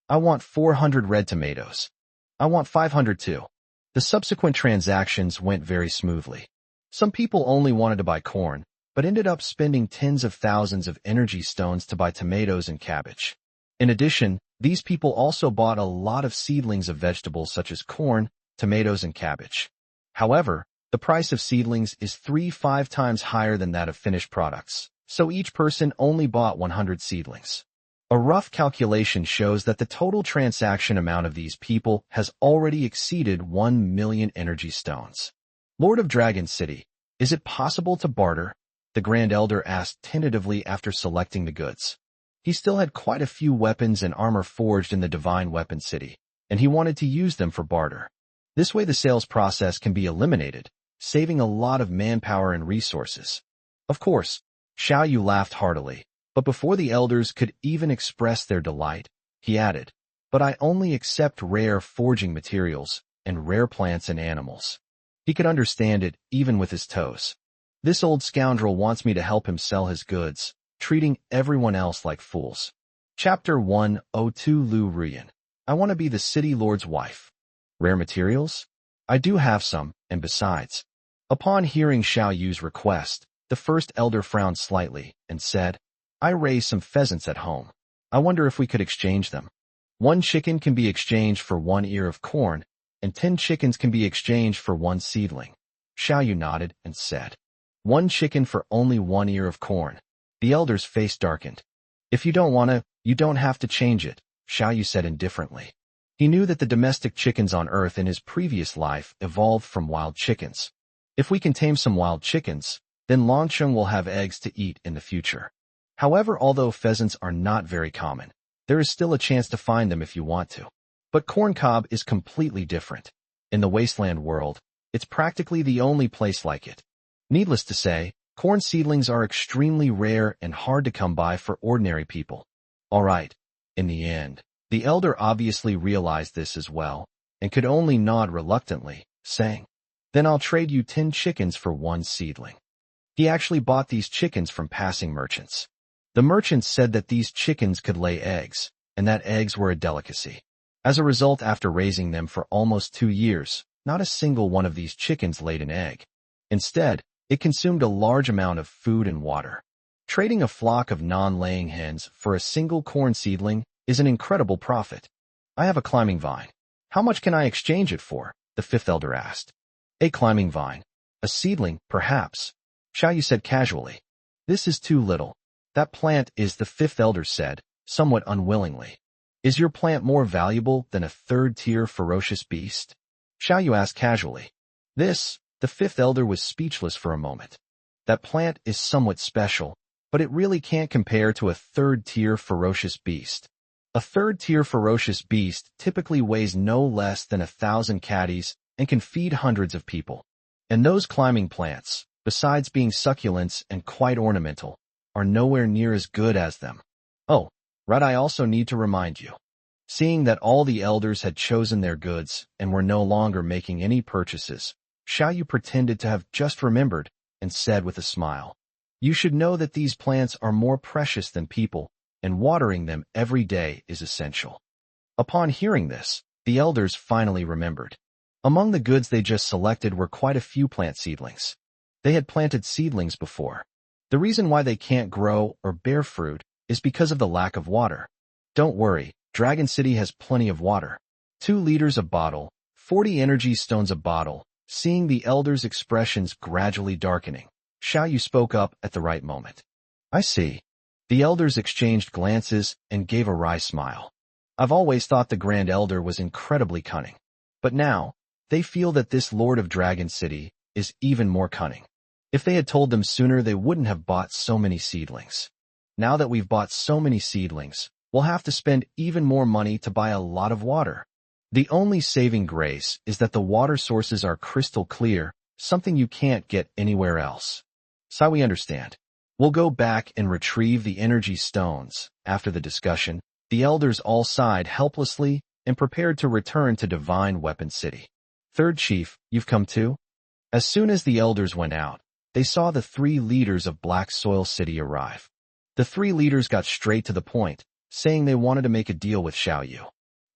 I want 400 red tomatoes. I want 500 too. The subsequent transactions went very smoothly. Some people only wanted to buy corn, but ended up spending tens of thousands of energy stones to buy tomatoes and cabbage. In addition, these people also bought a lot of seedlings of vegetables such as corn, tomatoes, and cabbage. However, the price of seedlings is 3-5 times higher than that of finished products, so each person only bought 100 seedlings. A rough calculation shows that the total transaction amount of these people has already exceeded 1 million energy stones. Lord of Dragon City, is it possible to barter? The Grand Elder asked tentatively after selecting the goods. He still had quite a few weapons and armor forged in the Divine Weapon City, and he wanted to use them for barter. This way the sales process can be eliminated, saving a lot of manpower and resources. Of course, Xiao Yu laughed heartily, but before the elders could even express their delight, he added, "But I only accept rare forging materials and rare plants and animals." He could understand it even with his toes. This old scoundrel wants me to help him sell his goods, treating everyone else like fools. Chapter 102 Lu Ruyan. I want to be the city lord's wife. Rare materials? I do have some, and besides. Upon hearing Xiao Yu's request, the first elder frowned slightly and said, I raise some pheasants at home. I wonder if we could exchange them. 1 chicken can be exchanged for 1 ear of corn, and 10 chickens can be exchanged for 1 seedling. Xiao Yu nodded and said, 1 chicken for only 1 ear of corn. The elder's face darkened. If you don't want to, you don't have to change it, Xiao Yu said indifferently. He knew that the domestic chickens on Earth in his previous life evolved from wild chickens. If we can tame some wild chickens, then Longsheng will have eggs to eat in the future. However, although pheasants are not very common, there is still a chance to find them if you want to. But corn cob is completely different. In the Wasteland world, it's practically the only place like it. Needless to say, corn seedlings are extremely rare and hard to come by for ordinary people. Alright, in the end, the elder obviously realized this as well, and could only nod reluctantly, saying, "Then I'll trade you 10 chickens for 1 seedling." He actually bought these chickens from passing merchants. The merchants said that these chickens could lay eggs, and that eggs were a delicacy. As a result, after raising them for almost 2 years, not a single one of these chickens laid an egg. Instead, it consumed a large amount of food and water. Trading a flock of non-laying hens for a single corn seedling is an incredible profit. "I have a climbing vine. How much can I exchange it for?" the 5th elder asked. "A climbing vine. A seedling, perhaps," Xiao Yu said casually. "This is too little." "That plant is," the 5th elder said, somewhat unwillingly. "Is your plant more valuable than a 3rd-tier ferocious beast?" Xiao Yu asked casually. The 5th elder was speechless for a moment. "That plant is somewhat special, but it really can't compare to a 3rd-tier ferocious beast. A 3rd-tier ferocious beast typically weighs no less than 1,000 catties and can feed hundreds of people. And those climbing plants, besides being succulents and quite ornamental, are nowhere near as good as them. Oh, right, I also need to remind you." Seeing that all the elders had chosen their goods and were no longer making any purchases, Xiao Yu pretended to have just remembered and said with a smile, "You should know that these plants are more precious than people, and watering them every day is essential." Upon hearing this, the elders finally remembered. Among the goods they just selected were quite a few plant seedlings. They had planted seedlings before. The reason why they can't grow or bear fruit is because of the lack of water. Don't worry, Dragon City has plenty of water. 2 liters a bottle, 40 energy stones a bottle. Seeing the elders' expressions gradually darkening, Xiao Yu spoke up at the right moment. "I see." The elders exchanged glances and gave a wry smile. I've always thought the Grand Elder was incredibly cunning. But now, they feel that this Lord of Dragon City is even more cunning. If they had told them sooner, they wouldn't have bought so many seedlings. Now that we've bought so many seedlings, we'll have to spend even more money to buy a lot of water. The only saving grace is that the water sources are crystal clear, something you can't get anywhere else. So we understand. We'll go back and retrieve the energy stones. After the discussion, the elders all sighed helplessly and prepared to return to Divine Weapon City. "Third Chief, you've come too?" As soon as the elders went out, they saw the 3 leaders of Black Soil City arrive. The 3 leaders got straight to the point, saying they wanted to make a deal with Xiao Yu.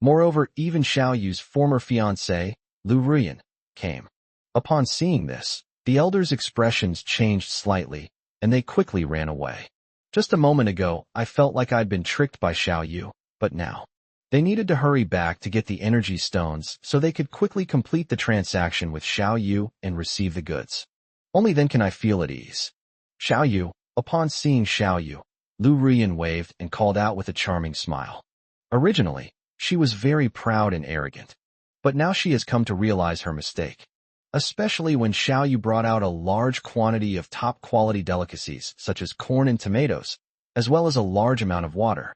Moreover, even Xiao Yu's former fiancé, Lu Ruyan, came. Upon seeing this, the elders' expressions changed slightly, and they quickly ran away. Just a moment ago, I felt like I'd been tricked by Xiao Yu, but now. They needed to hurry back to get the energy stones so they could quickly complete the transaction with Xiao Yu and receive the goods. Only then can I feel at ease. Xiao Yu, upon seeing Xiao Yu, Lu Ruyan waved and called out with a charming smile. Originally, she was very proud and arrogant, but now she has come to realize her mistake. Especially when Xiao Yu brought out a large quantity of top-quality delicacies such as corn and tomatoes, as well as a large amount of water.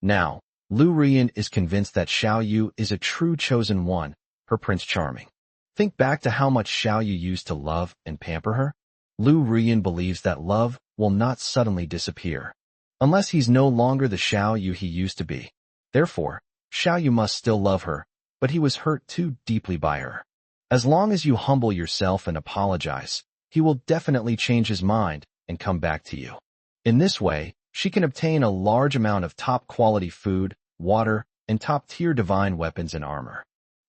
Now, Lu Ruyan is convinced that Xiao Yu is a true chosen one, her Prince Charming. Think back to how much Xiao Yu used to love and pamper her. Lu Ruyan believes that love will not suddenly disappear, unless he's no longer the Xiao Yu he used to be. Therefore, Xiao Yu must still love her, but he was hurt too deeply by her. As long as you humble yourself and apologize, he will definitely change his mind and come back to you. In this way, she can obtain a large amount of top-quality food, water, and top-tier divine weapons and armor.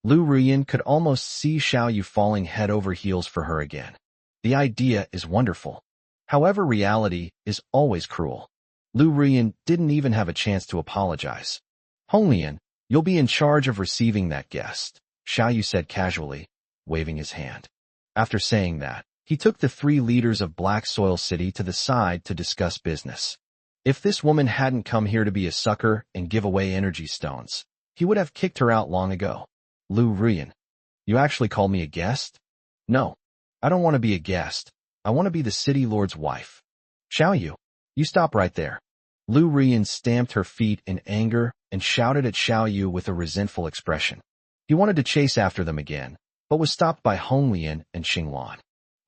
Lu Ruyan could almost see Xiao Yu falling head over heels for her again. The idea is wonderful. However, reality is always cruel. Lu Ruyan didn't even have a chance to apologize. "Honglian, you'll be in charge of receiving that guest," Xiao Yu said casually, waving his hand. After saying that, he took the 3 leaders of Black Soil City to the side to discuss business. If this woman hadn't come here to be a sucker and give away energy stones, he would have kicked her out long ago. "Lu Ruyan, you actually called me a guest?" "No. I don't want to be a guest. I want to be the city lord's wife. Xiao Yu, you stop right there. Lu Rian stamped her feet in anger and shouted at Xiao Yu with a resentful expression. He wanted to chase after them again, but was stopped by Hong Lian and Xinglan.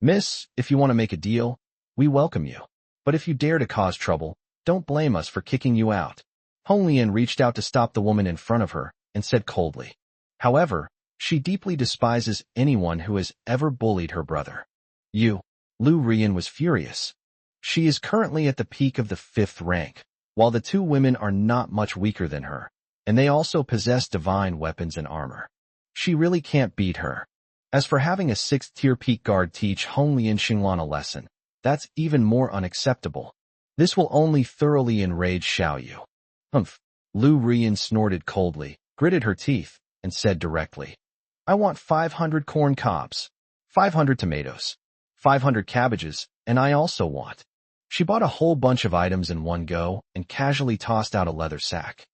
Miss, if you want to make a deal, we welcome you. But if you dare to cause trouble, don't blame us for kicking you out. Hong Lian reached out to stop the woman in front of her and said coldly. However, she deeply despises anyone who has ever bullied her brother. Lu Rian was furious. She is currently at the peak of the 5th rank, while the two women are not much weaker than her, and they also possess divine weapons and armor. She really can't beat her. As for having a 6th-tier peak guard teach Hong Lian Xinglan a lesson, that's even more unacceptable. This will only thoroughly enrage Xiao Yu. Humph. Lu Rian snorted coldly, gritted her teeth, and said directly, I want 500 corn cobs, 500 tomatoes, 500 cabbages, and I also want. She bought a whole bunch of items in one go and casually tossed out a leather sack.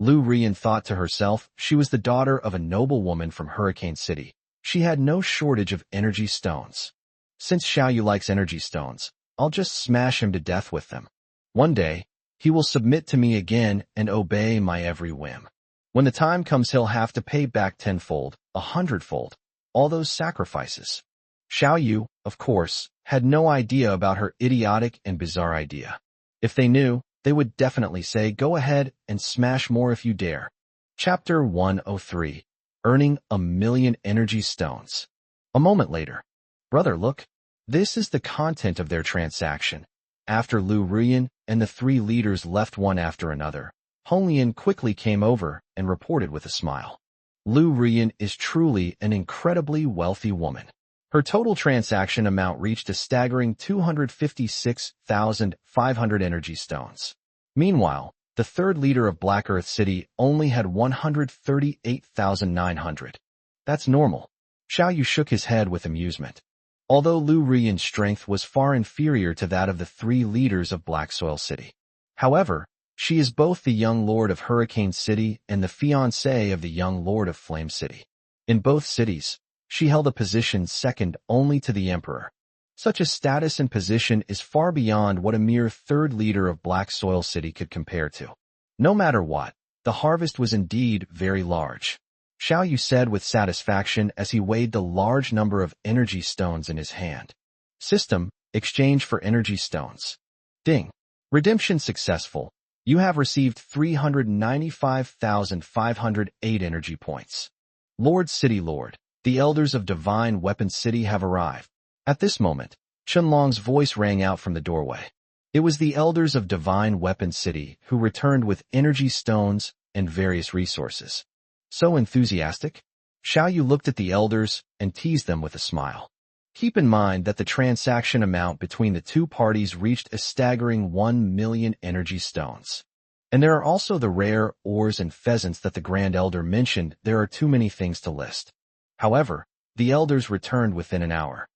Lu Rian thought to herself she was the daughter of a noble woman from Hurricane City. She had no shortage of energy stones. Since Xiao Yu likes energy stones, I'll just smash him to death with them. One day, he will submit to me again and obey my every whim. When the time comes, he'll have to pay back 10-fold, 100-fold, all those sacrifices. Xiao Yu, of course, had no idea about her idiotic and bizarre idea. If they knew, they would definitely say, go ahead and smash more if you dare. Chapter 103. Earning 1,000,000 energy stones. A moment later. Brother, look. This is the content of their transaction. After Lu Rian and the 3 leaders left one after another, Hong Lian quickly came over and reported with a smile. Lu Rian is truly an incredibly wealthy woman. Her total transaction amount reached a staggering 256,500 energy stones. Meanwhile, the 3rd leader of Black Earth City only had 138,900. That's normal. Xiao Yu shook his head with amusement. Although Lu Rian's strength was far inferior to that of the 3 leaders of Black Soil City. However, she is both the young lord of Hurricane City and the fiancée of the young lord of Flame City. In both cities, she held a position second only to the emperor. Such a status and position is far beyond what a mere 3rd leader of Black Soil City could compare to. No matter what, the harvest was indeed very large. Xiao Yu said with satisfaction as he weighed the large number of energy stones in his hand. System, exchange for energy stones. Ding. Redemption successful. You have received 395,508 energy points. Lord City Lord, the elders of Divine Weapon City have arrived. At this moment, Chunlong's voice rang out from the doorway. It was the elders of Divine Weapon City who returned with energy stones and various resources. So enthusiastic? Xiao Yu looked at the elders and teased them with a smile. Keep in mind that the transaction amount between the 2 parties reached a staggering 1,000,000 energy stones. And there are also the rare ores and pheasants that the Grand Elder mentioned. There are too many things to list. However, the elders returned within an hour.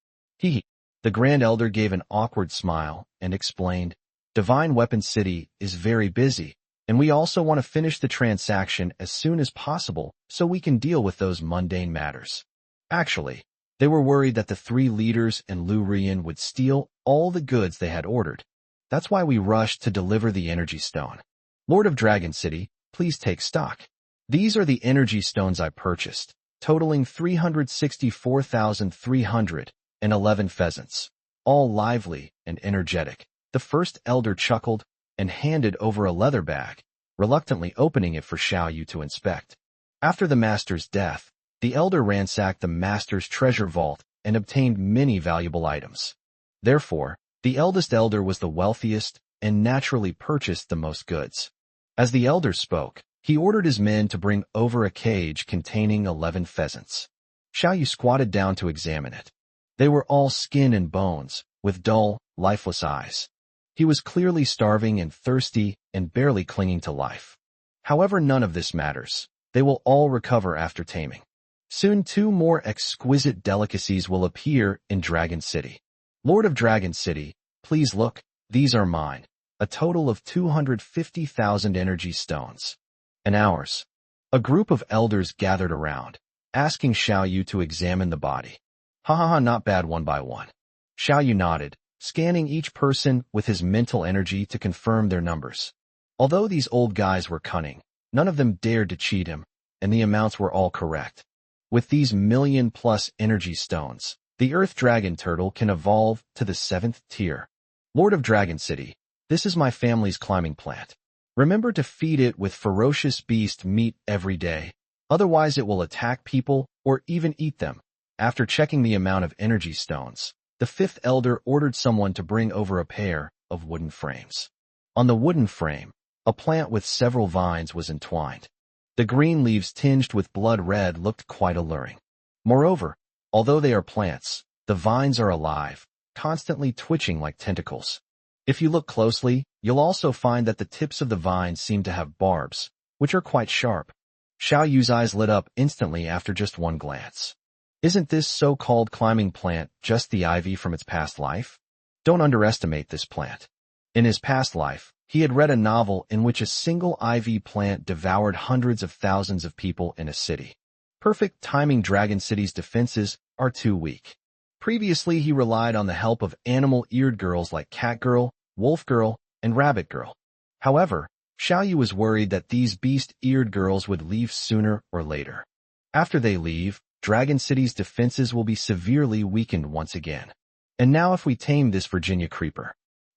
The Grand Elder gave an awkward smile and explained, Divine Weapon City is very busy, and we also want to finish the transaction as soon as possible so we can deal with those mundane matters. Actually, they were worried that the 3 leaders and Lu Rian would steal all the goods they had ordered. That's why we rushed to deliver the energy stone. Lord of Dragon City, please take stock. These are the energy stones I purchased, totaling 364,311 pheasants, all lively and energetic. The first elder chuckled and handed over a leather bag, reluctantly opening it for Xiao Yu to inspect. After the master's death, the elder ransacked the master's treasure vault and obtained many valuable items. Therefore, the eldest elder was the wealthiest and naturally purchased the most goods. As the elder spoke, he ordered his men to bring over a cage containing 11 pheasants. Xiao Yu squatted down to examine it. They were all skin and bones, with dull, lifeless eyes. He was clearly starving and thirsty and barely clinging to life. However, none of this matters. They will all recover after taming. Soon 2 more exquisite delicacies will appear in Dragon City. Lord of Dragon City, please look, these are mine. A total of 250,000 energy stones. And ours. A group of elders gathered around, asking Xiao Yu to examine the body. Ha ha ha, not bad one by one. Xiao Yu nodded, scanning each person with his mental energy to confirm their numbers. Although these old guys were cunning, none of them dared to cheat him, and the amounts were all correct. With these million-plus energy stones, the Earth Dragon Turtle can evolve to the 7th tier. Lord of Dragon City, this is my family's climbing plant. Remember to feed it with ferocious beast meat every day, otherwise it will attack people or even eat them. After checking the amount of energy stones, the 5th elder ordered someone to bring over a pair of wooden frames. On the wooden frame, a plant with several vines was entwined. The green leaves tinged with blood red looked quite alluring. Moreover, although they are plants, the vines are alive, constantly twitching like tentacles. If you look closely, you'll also find that the tips of the vines seem to have barbs, which are quite sharp. Xiao Yu's eyes lit up instantly after just one glance. Isn't this so-called climbing plant just the ivy from its past life? Don't underestimate this plant. In his past life, he had read a novel in which a single ivy plant devoured hundreds of thousands of people in a city. Perfect timing. Dragon City's defenses are too weak. Previously, he relied on the help of animal-eared girls like Cat Girl, Wolf Girl, and Rabbit Girl. However, Xiao Yu was worried that these beast-eared girls would leave sooner or later. After they leave, Dragon City's defenses will be severely weakened once again. And now if we tame this Virginia Creeper.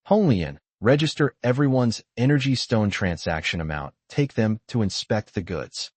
Honglian, register everyone's energy stone transaction amount, take them to inspect the goods.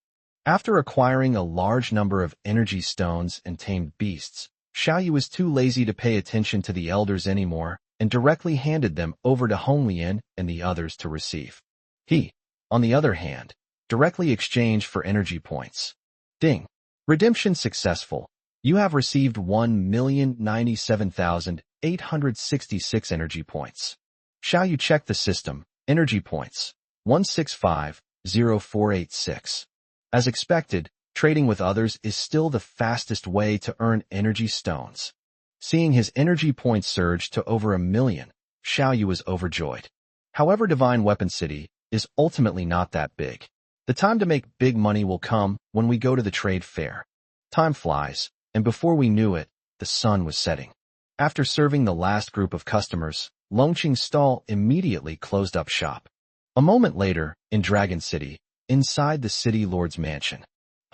After acquiring a large number of energy stones and tamed beasts, Xiao Yu was too lazy to pay attention to the elders anymore and directly handed them over to Honglian and the others to receive. He, on the other hand, directly exchanged for energy points. Ding. Redemption successful. You have received 1,097,866 energy points. Xiao Yu checked the system. Energy points. 165,0486. As expected, trading with others is still the fastest way to earn energy stones. Seeing his energy points surge to over 1 million, Xiao Yu was overjoyed. However, Divine Weapon City is ultimately not that big. The time to make big money will come when we go to the trade fair. Time flies, and before we knew it, the sun was setting. After serving the last group of customers, Longqing's stall immediately closed up shop. A moment later, in Dragon City, inside the city lord's mansion,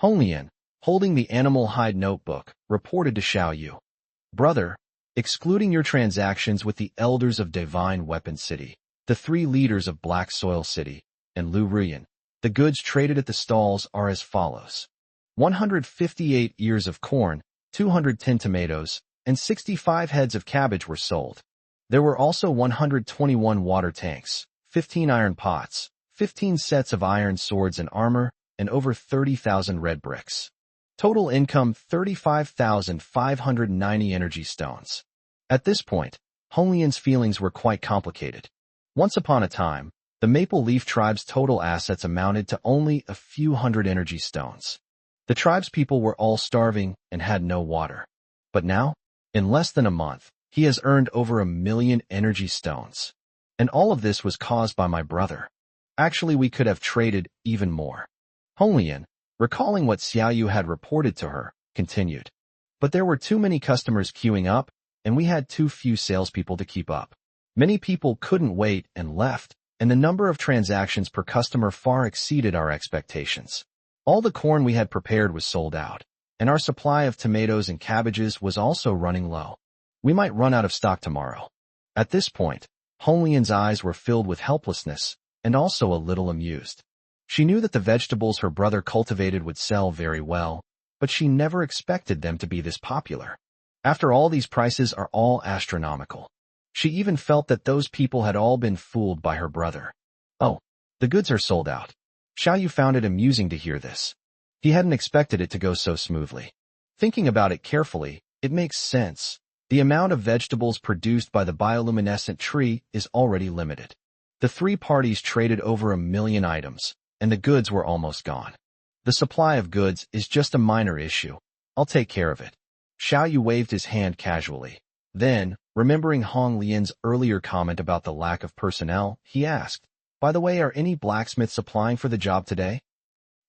Honglian, holding the animal hide notebook, reported to Xiao Yu. Brother, excluding your transactions with the elders of Divine Weapon City, the 3 leaders of Black Soil City, and Lu Ruyan, the goods traded at the stalls are as follows. 158 ears of corn, 210 tomatoes, and 65 heads of cabbage were sold. There were also 121 water tanks, 15 iron pots, 15 sets of iron swords and armor, and over 30,000 red bricks. Total income 35,590 energy stones. At this point, Honglian's feelings were quite complicated. Once upon a time, the Maple Leaf Tribe's total assets amounted to only a few hundred energy stones. The tribe's people were all starving and had no water. But now, in less than a month, he has earned over 1 million energy stones. And all of this was caused by my brother. Actually, we could have traded even more. Honglian, recalling what Xiao Yu had reported to her, continued. But there were too many customers queuing up, and we had too few salespeople to keep up. Many people couldn't wait and left, and the number of transactions per customer far exceeded our expectations. All the corn we had prepared was sold out, and our supply of tomatoes and cabbages was also running low. We might run out of stock tomorrow. At this point, Honglian's eyes were filled with helplessness and also a little amused. She knew that the vegetables her brother cultivated would sell very well, but she never expected them to be this popular. After all, these prices are all astronomical. She even felt that those people had all been fooled by her brother. Oh, the goods are sold out. Xiao Yu found it amusing to hear this. He hadn't expected it to go so smoothly. Thinking about it carefully, it makes sense. The amount of vegetables produced by the bioluminescent tree is already limited. The 3 parties traded over 1 million items, and the goods were almost gone. The supply of goods is just a minor issue. I'll take care of it. Xiao Yu waved his hand casually. Then, remembering Honglian's earlier comment about the lack of personnel, he asked, by the way, are any blacksmiths applying for the job today?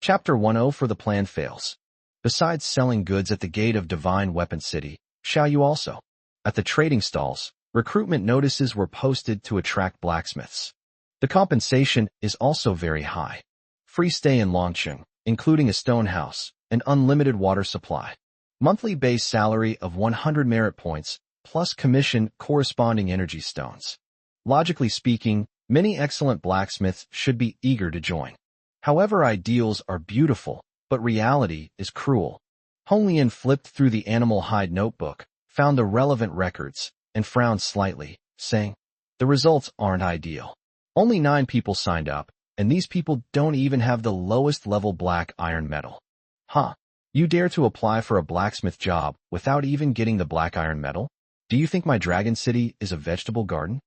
Chapter 10 for the plan fails. Besides selling goods at the gate of Divine Weapon City, Xiao Yu also. At the trading stalls, recruitment notices were posted to attract blacksmiths. The compensation is also very high. Free stay in Longcheng, including a stone house, and unlimited water supply. Monthly base salary of 100 merit points, plus commission corresponding energy stones. Logically speaking, many excellent blacksmiths should be eager to join. However, ideals are beautiful, but reality is cruel. Hong Lian flipped through the animal hide notebook, found the relevant records, and frowned slightly, saying, "The results aren't ideal. Only 9 people signed up, and these people don't even have the lowest level black iron medal." Huh? You dare to apply for a blacksmith job without even getting the black iron medal? Do you think my Dragon City is a vegetable garden?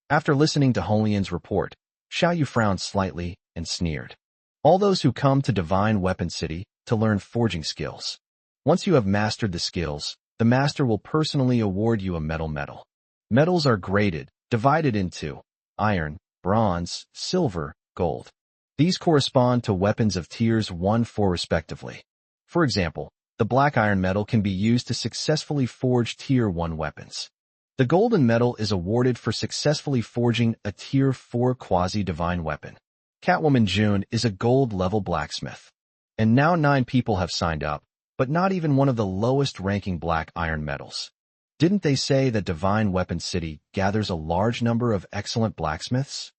After listening to Hong Lian's report, Xiao Yu frowned slightly and sneered. All those who come to Divine Weapon City to learn forging skills. Once you have mastered the skills, the master will personally award you a medal. Medals are graded, divided into iron, bronze, silver, gold. These correspond to weapons of tiers 1-4 respectively. For example, the black iron medal can be used to successfully forge tier 1 weapons. The golden medal is awarded for successfully forging a tier 4 quasi-divine weapon. Catwoman June is a gold-level blacksmith. And now 9 people have signed up, but not even one of the lowest-ranking black iron medals. Didn't they say that Divine Weapon City gathers a large number of excellent blacksmiths?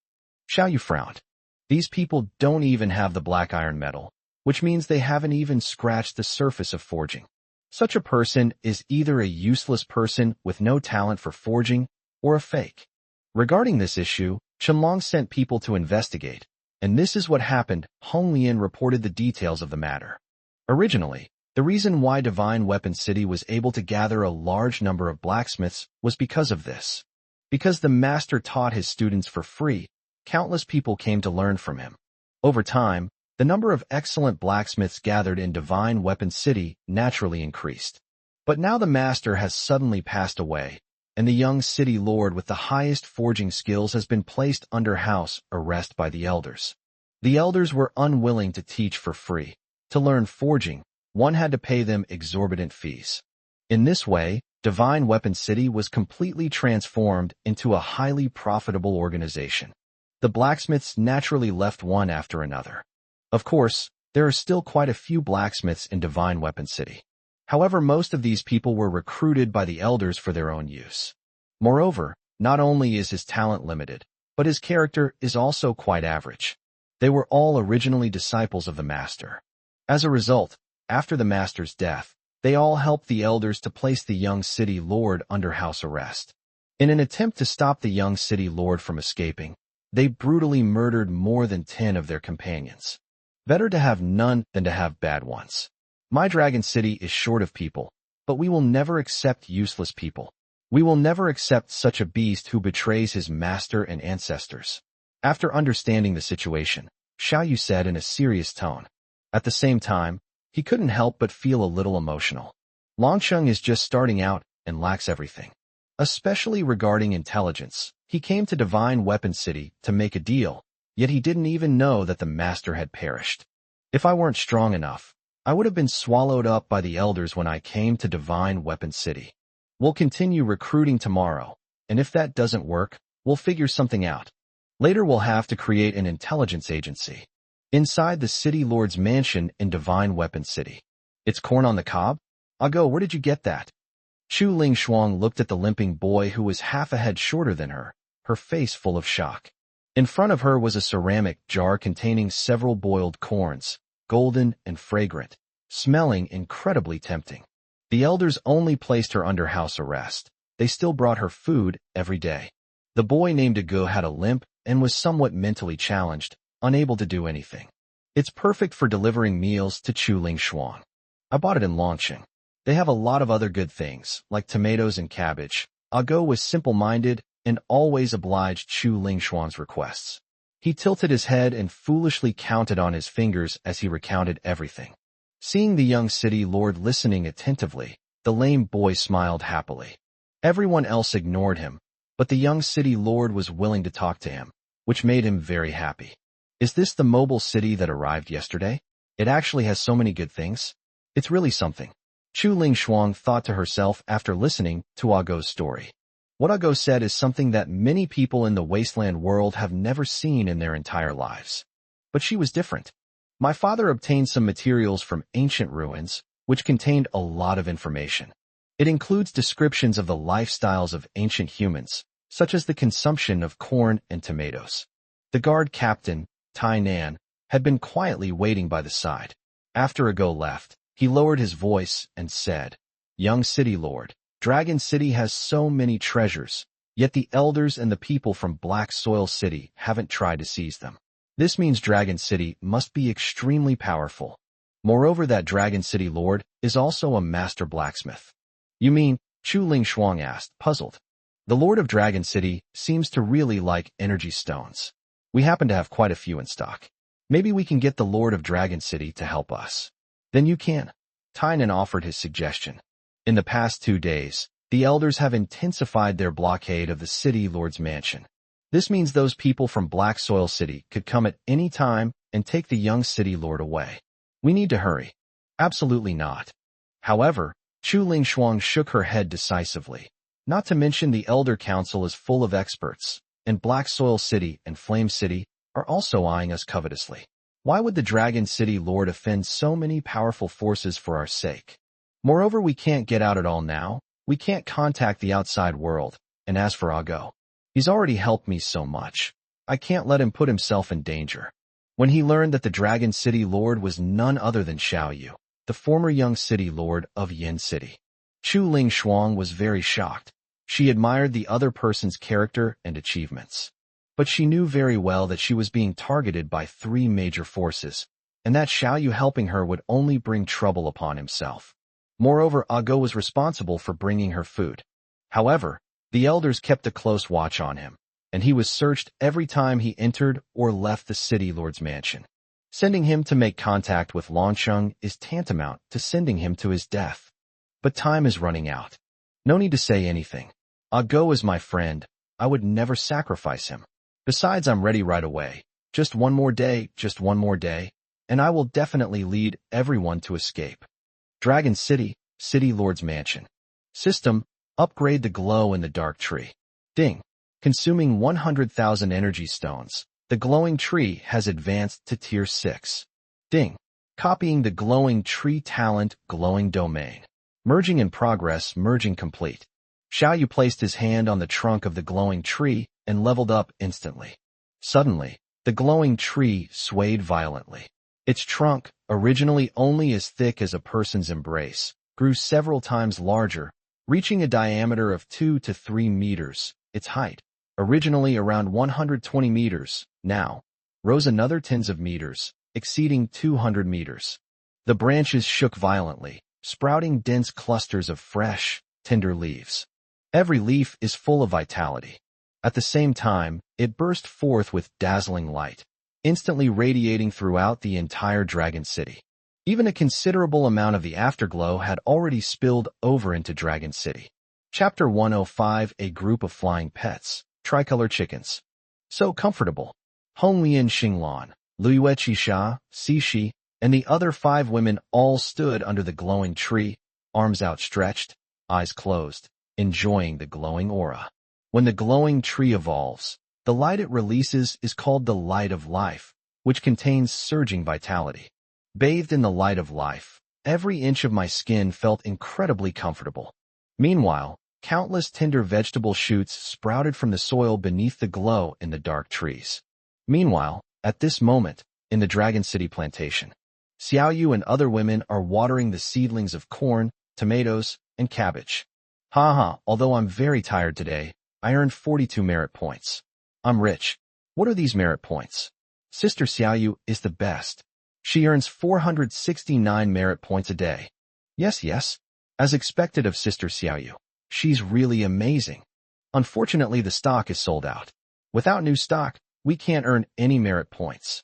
Xiao Yu frowned. These people don't even have the black iron medal, which means they haven't even scratched the surface of forging. Such a person is either a useless person with no talent for forging or a fake. Regarding this issue, Chenlong sent people to investigate, and this is what happened. Hong Lian reported the details of the matter. Originally, the reason why Divine Weapon City was able to gather a large number of blacksmiths was because of this. Because the master taught his students for free, countless people came to learn from him. Over time, the number of excellent blacksmiths gathered in Divine Weapon City naturally increased. But now the master has suddenly passed away, and the young city lord with the highest forging skills has been placed under house arrest by the elders. The elders were unwilling to teach for free. To learn forging, one had to pay them exorbitant fees. In this way, Divine Weapon City was completely transformed into a highly profitable organization. The blacksmiths naturally left one after another. Of course, there are still quite a few blacksmiths in Divine Weapon City. However, most of these people were recruited by the elders for their own use. Moreover, not only is his talent limited, but his character is also quite average. They were all originally disciples of the master. As a result, after the master's death, they all helped the elders to place the young city lord under house arrest. In an attempt to stop the young city lord from escaping, they brutally murdered more than 10 of their companions. Better to have none than to have bad ones. My Dragon City is short of people, but we will never accept useless people. We will never accept such a beast who betrays his master and ancestors. After understanding the situation, Xiao Yu said in a serious tone. At the same time, he couldn't help but feel a little emotional. Longcheng is just starting out and lacks everything. Especially regarding intelligence, he came to Divine Weapon City to make a deal, yet he didn't even know that the master had perished. If I weren't strong enough, I would have been swallowed up by the elders when I came to Divine Weapon City. We'll continue recruiting tomorrow, and if that doesn't work, we'll figure something out. Later we'll have to create an intelligence agency. Inside the city lord's mansion in Divine Weapon City. It's corn on the cob? Go, where did you get that? Chu Ling Shuang looked at the limping boy who was half a head shorter than her face full of shock. In front of her was a ceramic jar containing several boiled corns, golden and fragrant, smelling incredibly tempting. The elders only placed her under house arrest. They still brought her food every day. The boy named Gu had a limp and was somewhat mentally challenged, unable to do anything. It's perfect for delivering meals to Chu Ling Shuang. I bought it in Longcheng. They have a lot of other good things, like tomatoes and cabbage. Go was simple-minded and always obliged Chu Ling Shuang's requests. He tilted his head and foolishly counted on his fingers as he recounted everything. Seeing the young city lord listening attentively, the lame boy smiled happily. Everyone else ignored him, but the young city lord was willing to talk to him, which made him very happy. Is this the mobile city that arrived yesterday? It actually has so many good things. It's really something. Chu Lingshuang thought to herself after listening to Ago's story. What Ago said is something that many people in the Wasteland world have never seen in their entire lives. But she was different. My father obtained some materials from ancient ruins, which contained a lot of information. It includes descriptions of the lifestyles of ancient humans, such as the consumption of corn and tomatoes. The guard captain, Tai Nan, had been quietly waiting by the side. After Ago left, he lowered his voice and said, "Young city lord, Dragon City has so many treasures, yet the elders and the people from Black Soil City haven't tried to seize them. This means Dragon City must be extremely powerful. Moreover, that Dragon City lord is also a master blacksmith." "You mean?" Chu Lingshuang asked, puzzled. "The lord of Dragon City seems to really like energy stones. We happen to have quite a few in stock. Maybe we can get the lord of Dragon City to help us." "Then you can." Tainan offered his suggestion. "In the past 2 days, the elders have intensified their blockade of the city lord's mansion. This means those people from Black Soil City could come at any time and take the young city lord away. We need to hurry." "Absolutely not." However, Chu Lingshuang shook her head decisively. "Not to mention the Elder Council is full of experts, and Black Soil City and Flame City are also eyeing us covetously. Why would the Dragon City Lord offend so many powerful forces for our sake? Moreover, we can't get out at all now. We can't contact the outside world, and as for Ago, he's already helped me so much. I can't let him put himself in danger." When he learned that the Dragon City Lord was none other than Xiao Yu, the former young city lord of Yin City, Chu Lingshuang was very shocked. She admired the other person's character and achievements. But she knew very well that she was being targeted by 3 major forces, and that Xiao Yu helping her would only bring trouble upon himself. Moreover, Ago was responsible for bringing her food. However, the elders kept a close watch on him, and he was searched every time he entered or left the city lord's mansion. Sending him to make contact with Lancheng is tantamount to sending him to his death. But time is running out. No need to say anything. Ago is my friend. I would never sacrifice him. Besides, I'm ready right away. Just one more day, and I will definitely lead everyone to escape. Dragon City, City Lord's Mansion. System, upgrade the glow in the dark tree. Ding. Consuming 100,000 energy stones, the glowing tree has advanced to Tier 6. Ding. Copying the glowing tree talent, glowing domain. Merging in progress, merging complete. Xiao Yu placed his hand on the trunk of the glowing tree and leveled up instantly. Suddenly, the glowing tree swayed violently. Its trunk, originally only as thick as a person's embrace, grew several times larger, reaching a diameter of 2 to 3 meters. Its height, originally around 120 meters, now rose another tens of meters, exceeding 200 meters. The branches shook violently, sprouting dense clusters of fresh, tender leaves. Every leaf is full of vitality. At the same time, it burst forth with dazzling light, instantly radiating throughout the entire Dragon City. Even a considerable amount of the afterglow had already spilled over into Dragon City. Chapter 105: A Group of Flying Pets, Tricolor Chickens. So comfortable. Hong Lian Xinglan, Luiyue Qisha, Xi, and the other 5 women all stood under the glowing tree, arms outstretched, eyes closed, enjoying the glowing aura. When the glowing tree evolves, the light it releases is called the light of life, which contains surging vitality. Bathed in the light of life, every inch of my skin felt incredibly comfortable. Meanwhile, countless tender vegetable shoots sprouted from the soil beneath the glow in the dark trees. Meanwhile, at this moment, in the Dragon City plantation, Xiao Yu and other women are watering the seedlings of corn, tomatoes, and cabbage. Although I'm very tired today, I earned 42 merit points. I'm rich. What are these merit points? Sister Xiao Yu is the best. She earns 469 merit points a day. Yes, as expected of Sister Xiao Yu. She's really amazing. Unfortunately, the stock is sold out. Without new stock, we can't earn any merit points.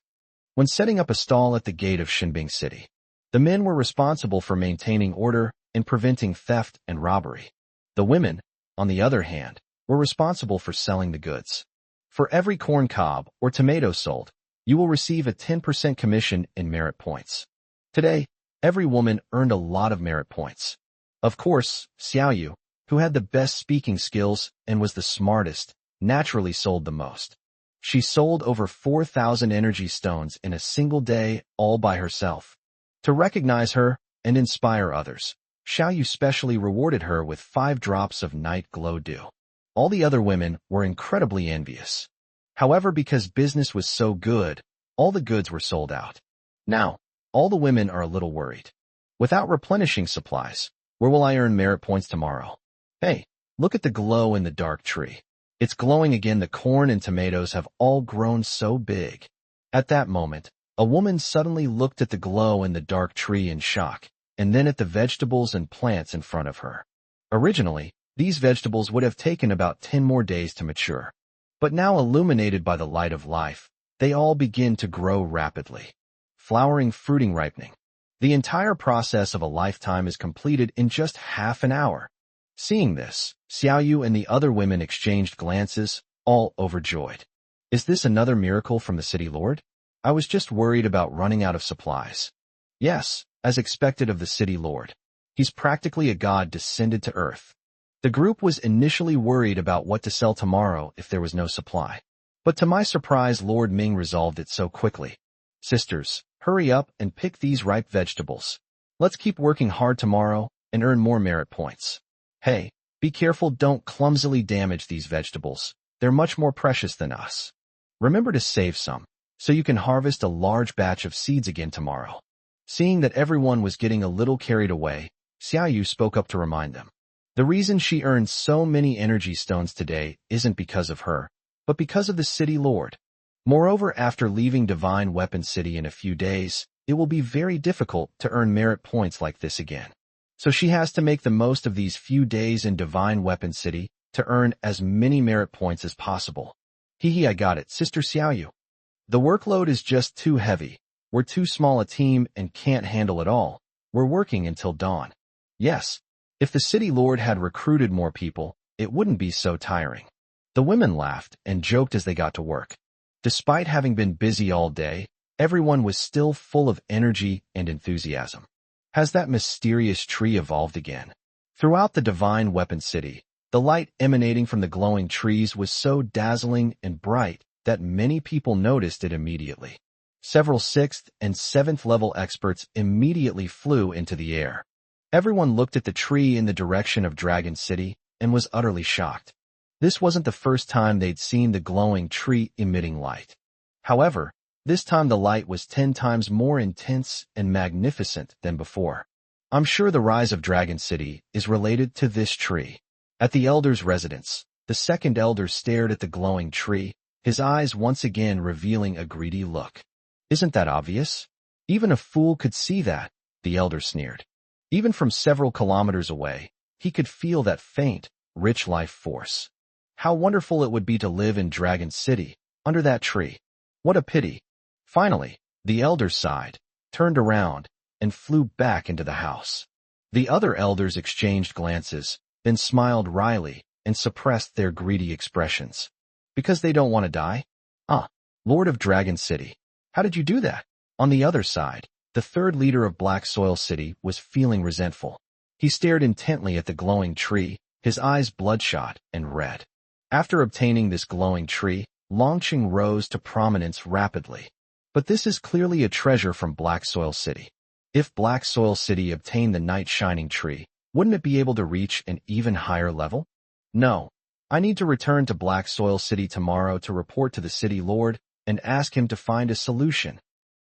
When setting up a stall at the gate of Shinbing City, the men were responsible for maintaining order and preventing theft and robbery. The women, on the other hand, were responsible for selling the goods. For every corn cob or tomato sold, you will receive a 10% commission in merit points. Today, every woman earned a lot of merit points. Of course, Xiao Yu, who had the best speaking skills and was the smartest, naturally sold the most. She sold over 4,000 energy stones in a single day all by herself. To recognize her and inspire others, Xiao Yu specially rewarded her with 5 drops of night glow dew. All the other women were incredibly envious. However, because business was so good, all the goods were sold out. Now, all the women are a little worried. Without replenishing supplies, where will I earn merit points tomorrow? Hey, look at the glow in the dark tree. It's glowing again. The corn and tomatoes have all grown so big. At that moment, a woman suddenly looked at the glow in the dark tree in shock, and then at the vegetables and plants in front of her. Originally, these vegetables would have taken about 10 more days to mature. But now, illuminated by the light of life, they all begin to grow rapidly. Flowering, fruiting, ripening. The entire process of a lifetime is completed in just half an hour. Seeing this, Xiao Yu and the other women exchanged glances, all overjoyed. Is this another miracle from the city lord? I was just worried about running out of supplies. Yes, as expected of the city lord. He's practically a god descended to earth. The group was initially worried about what to sell tomorrow if there was no supply. But to my surprise, Lord Ming resolved it so quickly. Sisters, hurry up and pick these ripe vegetables. Let's keep working hard tomorrow and earn more merit points. Hey, be careful, don't clumsily damage these vegetables. They're much more precious than us. Remember to save some, so you can harvest a large batch of seeds again tomorrow. Seeing that everyone was getting a little carried away, Xiao Yu spoke up to remind them. The reason she earned so many energy stones today isn't because of her, but because of the city lord. Moreover, after leaving Divine Weapon City in a few days, it will be very difficult to earn merit points like this again. So she has to make the most of these few days in Divine Weapon City to earn as many merit points as possible. Hee, I got it, Sister Xiao Yu. The workload is just too heavy. We're too small a team and can't handle it all. We're working until dawn. Yes, if the city lord had recruited more people, it wouldn't be so tiring. The women laughed and joked as they got to work. Despite having been busy all day, everyone was still full of energy and enthusiasm. Has that mysterious tree evolved again? Throughout the Divine Weapon City, the light emanating from the glowing trees was so dazzling and bright that many people noticed it immediately. Several 6th and 7th level experts immediately flew into the air. Everyone looked at the tree in the direction of Dragon City and was utterly shocked. This wasn't the first time they'd seen the glowing tree emitting light. However, this time the light was 10 times more intense and magnificent than before. I'm sure the rise of Dragon City is related to this tree. At the elder's residence, the second elder stared at the glowing tree, his eyes once again revealing a greedy look. Isn't that obvious? Even a fool could see that, the elder sneered. Even from several kilometers away, he could feel that faint, rich life force. How wonderful it would be to live in Dragon City, under that tree. What a pity. Finally, the elder sighed, turned around, and flew back into the house. The other elders exchanged glances, then smiled wryly and suppressed their greedy expressions. Because they don't want to die? Lord of Dragon City, how did you do that? On the other side, the third leader of Black Soil City was feeling resentful. He stared intently at the glowing tree, his eyes bloodshot and red. After obtaining this glowing tree, Longqing rose to prominence rapidly. But this is clearly a treasure from Black Soil City. If Black Soil City obtained the Night Shining Tree, wouldn't it be able to reach an even higher level? No. I need to return to Black Soil City tomorrow to report to the City Lord and ask him to find a solution.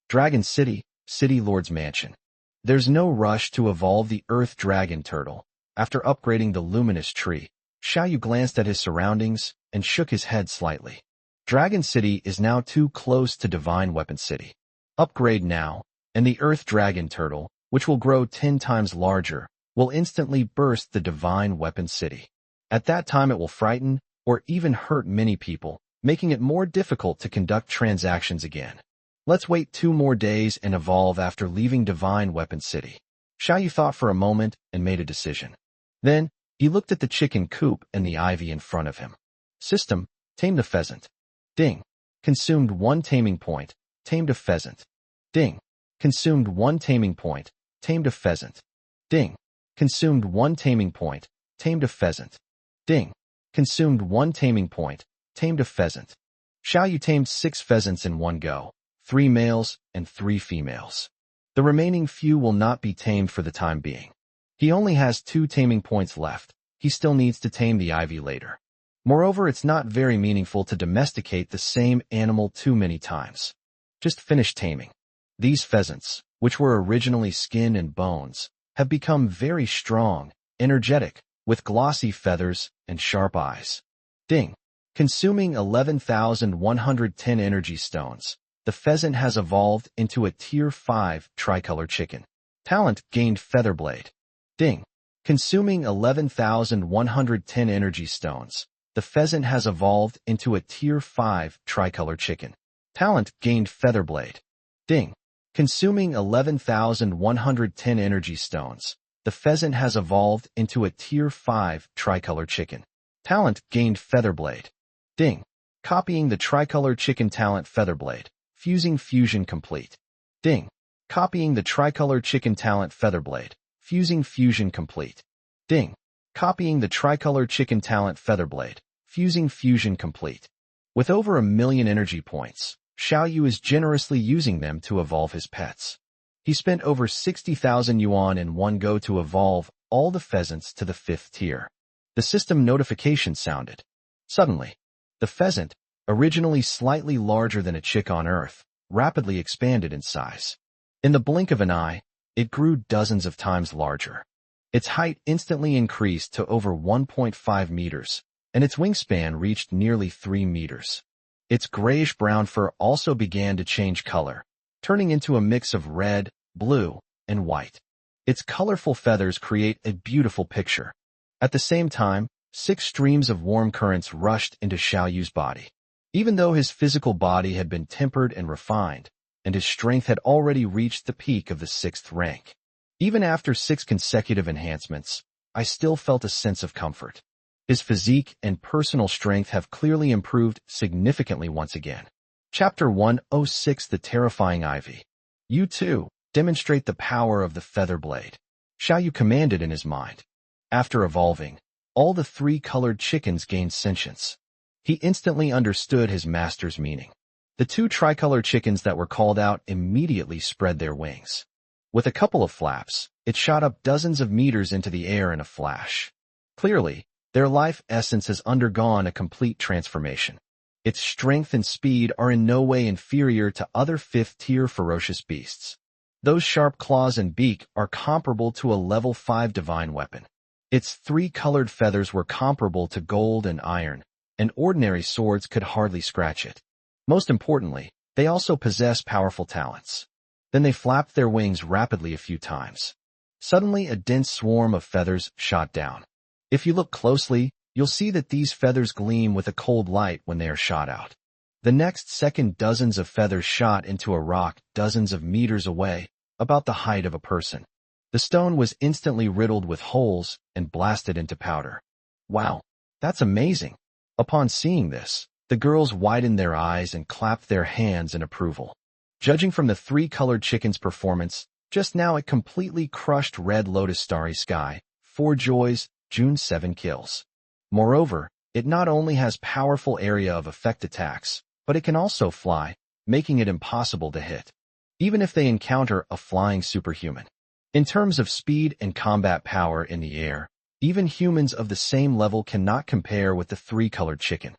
Dragon City, City Lord's Mansion. There's no rush to evolve the Earth Dragon Turtle. After upgrading the luminous tree, Xiao Yu glanced at his surroundings and shook his head slightly. Dragon City is now too close to Divine Weapon City. Upgrade now, and the Earth Dragon Turtle, which will grow 10 times larger, will instantly burst the Divine Weapon City. At that time it will frighten or even hurt many people, making it more difficult to conduct transactions again. Let's wait 2 more days and evolve after leaving Divine Weapon City. Xiao Yu thought for a moment and made a decision. Then, he looked at the chicken coop and the ivy in front of him. System, tame the pheasant. Ding. Consumed 1 taming point, tamed a pheasant. Ding. Consumed 1 taming point, tamed a pheasant. Ding. Consumed 1 taming point. Tamed a pheasant. Ding. Consumed 1 taming point. Tamed a pheasant. Xiao Yu tamed 6 pheasants in one go, 3 males and 3 females. The remaining few will not be tamed for the time being. He only has 2 taming points left. He still needs to tame the ivy later. Moreover, it's not very meaningful to domesticate the same animal too many times. Just finish taming. These pheasants, which were originally skin and bones, have become very strong, energetic, with glossy feathers and sharp eyes. Ding. Consuming 11,110 energy stones, the pheasant has evolved into a Tier 5 tricolor chicken. Talent gained Featherblade. Ding. Consuming 11,110 energy stones, the pheasant has evolved into a Tier 5 tricolor chicken. Talent gained Featherblade. Ding. Consuming 11,110 energy stones, the pheasant has evolved into a Tier 5 tricolor chicken. Talent gained Featherblade. Ding. Copying the tricolor chicken talent Featherblade. Fusing fusion complete. Ding. Copying the tricolor chicken talent Featherblade. Fusing fusion complete. Ding. Copying the tricolor chicken talent Featherblade. Fusing fusion complete. With over 1 million energy points, Xiao Yu is generously using them to evolve his pets. He spent over 60,000 yuan in one go to evolve all the pheasants to the 5th tier. The system notification sounded. Suddenly, the pheasant, originally slightly larger than a chick on Earth, rapidly expanded in size. In the blink of an eye, it grew dozens of times larger. Its height instantly increased to over 1.5 meters, and its wingspan reached nearly 3 meters. Its grayish-brown fur also began to change color, turning into a mix of red, blue, and white. Its colorful feathers create a beautiful picture. At the same time, 6 streams of warm currents rushed into Xiao Yu's body. Even though his physical body had been tempered and refined, and his strength had already reached the peak of the 6th rank. Even after 6 consecutive enhancements, I still felt a sense of comfort. His physique and personal strength have clearly improved significantly once again. Chapter 106 The Terrifying Ivy. You too, demonstrate the power of the feather blade. Xiao Yu commanded in his mind. After evolving, all the 3-colored chickens gained sentience. He instantly understood his master's meaning. The 2 tricolor chickens that were called out immediately spread their wings. With a couple of flaps, it shot up dozens of meters into the air in a flash. Clearly, their life essence has undergone a complete transformation. Its strength and speed are in no way inferior to other 5th-tier ferocious beasts. Those sharp claws and beak are comparable to a level 5 divine weapon. Its 3-colored feathers were comparable to gold and iron, and ordinary swords could hardly scratch it. Most importantly, they also possess powerful talents. Then they flapped their wings rapidly a few times. Suddenly, a dense swarm of feathers shot down. If you look closely, you'll see that these feathers gleam with a cold light when they are shot out. The next second, dozens of feathers shot into a rock dozens of meters away, about the height of a person. The stone was instantly riddled with holes and blasted into powder. Wow, that's amazing. Upon seeing this, the girls widened their eyes and clapped their hands in approval. Judging from the 3-colored chicken's performance, just now it completely crushed Red Lotus Starry Sky, 4 joys, June 7 kills. Moreover, it not only has powerful area of effect attacks, but it can also fly, making it impossible to hit, even if they encounter a flying superhuman. In terms of speed and combat power in the air, even humans of the same level cannot compare with the 3-colored chicken.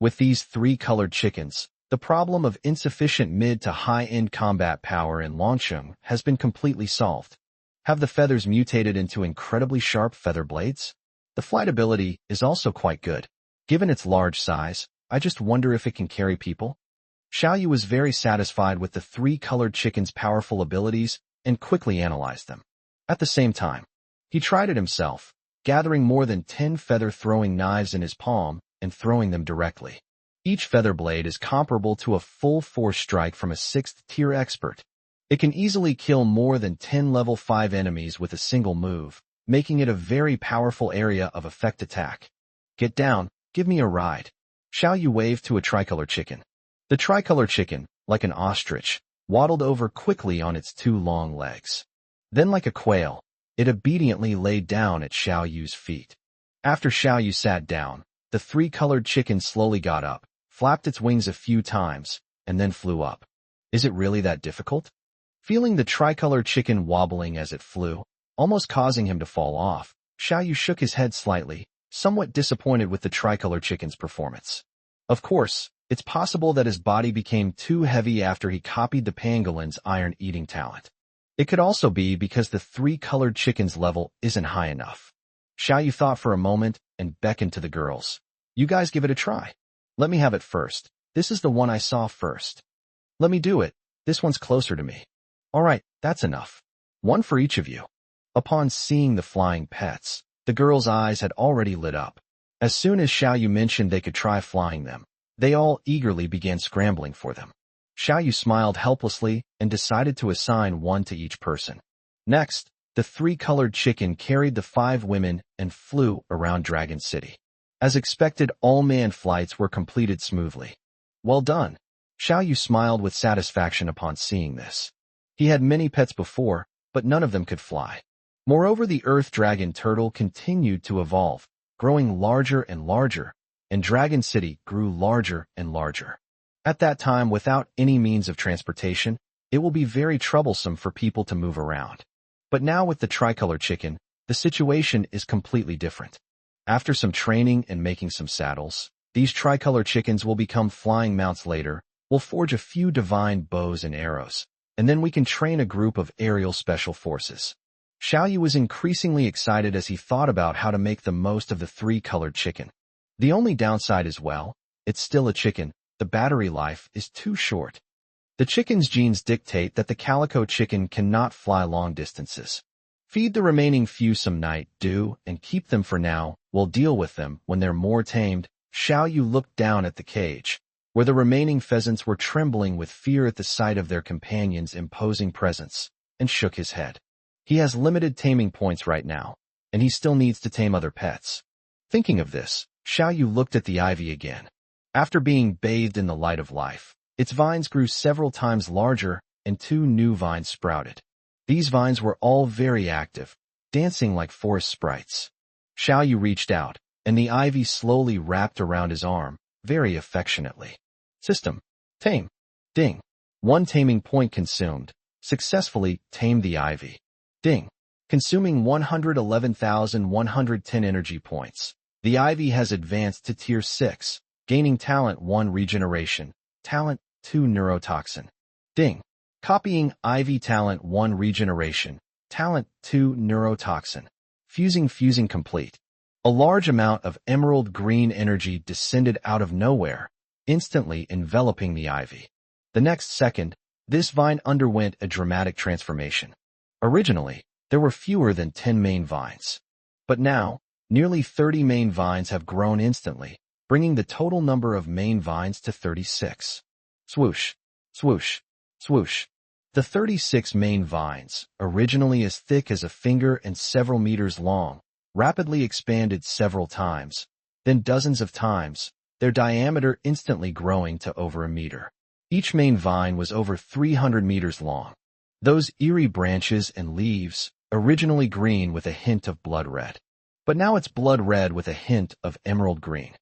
With these 3-colored chickens, the problem of insufficient mid to high-end combat power in Longsheng has been completely solved. Have the feathers mutated into incredibly sharp feather blades? The flight ability is also quite good. Given its large size, I just wonder if it can carry people. Xiao Yu was very satisfied with the 3-colored chicken's powerful abilities and quickly analyzed them. At the same time, he tried it himself, gathering more than 10 feather-throwing knives in his palm and throwing them directly. Each feather blade is comparable to a full force strike from a 6th-tier expert. It can easily kill more than 10 level 5 enemies with a single move, making it a very powerful area of effect attack. Get down, give me a ride. Xiao Yu waved to a tricolor chicken. The tricolor chicken, like an ostrich, waddled over quickly on its 2 long legs. Then like a quail, It obediently laid down at Xiao Yu's feet. After Xiao Yu sat down, the three-colored chicken slowly got up, flapped its wings a few times, and then flew up. Is it really that difficult? Feeling the tricolor chicken wobbling as it flew, almost causing him to fall off, Xiao Yu shook his head slightly, somewhat disappointed with the tricolor chicken's performance. Of course, it's possible that his body became too heavy after he copied the pangolin's iron-eating talent. It could also be because the three-colored chicken's level isn't high enough. Xiao Yu thought for a moment and beckoned to the girls. You guys give it a try. Let me have it first. This is the one I saw first. Let me do it. This one's closer to me. All right, that's enough. One for each of you. Upon seeing the flying pets, the girls' eyes had already lit up. As soon as Xiao Yu mentioned they could try flying them, they all eagerly began scrambling for them. Xiao Yu smiled helplessly and decided to assign one to each person. Next, the three-colored chicken carried the 5 women and flew around Dragon City. As expected, all manned flights were completed smoothly. Well done. Xiao Yu smiled with satisfaction upon seeing this. He had many pets before, but none of them could fly. Moreover, the earth dragon turtle continued to evolve, growing larger and larger, and Dragon City grew larger and larger. At that time, without any means of transportation, it will be very troublesome for people to move around. But now with the tricolor chicken, the situation is completely different. After some training and making some saddles, these tricolor chickens will become flying mounts later. We'll forge a few divine bows and arrows, and then we can train a group of aerial special forces. Xiao Yu was increasingly excited as he thought about how to make the most of the three-colored chicken. The only downside is, well, it's still a chicken. The battery life is too short. The chicken's genes dictate that the calico chicken cannot fly long distances. Feed the remaining few some night dew and keep them for now. We'll deal with them when they're more tamed. Xiao Yu looked down at the cage, where the remaining pheasants were trembling with fear at the sight of their companion's imposing presence, and shook his head. He has limited taming points right now, and he still needs to tame other pets. Thinking of this, Xiao Yu looked at the ivy again. After being bathed in the light of life, its vines grew several times larger, and 2 new vines sprouted. These vines were all very active, dancing like forest sprites. Xiao Yu reached out, and the ivy slowly wrapped around his arm, very affectionately. System. Tame. Ding. 1 taming point consumed. Successfully tamed the ivy. Ding. Consuming 111,110 energy points. The ivy has advanced to Tier 6, gaining Talent 1 Regeneration, Talent 2 Neurotoxin. Ding. Copying Ivy Talent 1 Regeneration, Talent 2 Neurotoxin. Fusing complete. A large amount of emerald green energy descended out of nowhere, instantly enveloping the ivy. The next second, this vine underwent a dramatic transformation. Originally, there were fewer than 10 main vines. But now, nearly 30 main vines have grown instantly, bringing the total number of main vines to 36. Swoosh, swoosh, swoosh. The 36 main vines, originally as thick as a finger and several meters long, rapidly expanded several times, then dozens of times, their diameter instantly growing to over a meter. Each main vine was over 300 meters long. Those eerie branches and leaves, originally green with a hint of blood red. But now it's blood red with a hint of emerald green.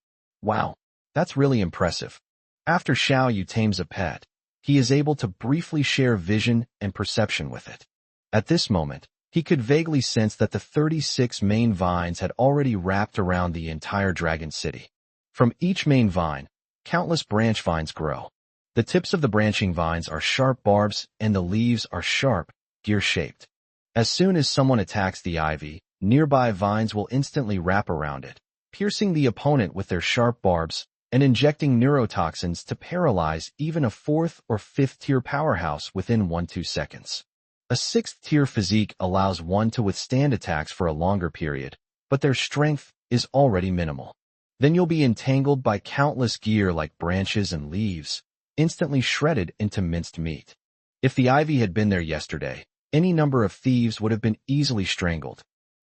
Wow, that's really impressive. After Xiao Yu tames a pet, he is able to briefly share vision and perception with it. At this moment, he could vaguely sense that the 36 main vines had already wrapped around the entire Dragon City. From each main vine, countless branch vines grow. The tips of the branching vines are sharp barbs, and the leaves are sharp, gear-shaped. As soon as someone attacks the ivy, nearby vines will instantly wrap around it, piercing the opponent with their sharp barbs and injecting neurotoxins to paralyze even a 4th or 5th tier powerhouse within 1-2 seconds. A 6th tier physique allows one to withstand attacks for a longer period, but their strength is already minimal. Then you'll be entangled by countless gear like branches and leaves, instantly shredded into minced meat. If the ivy had been there yesterday, any number of thieves would have been easily strangled.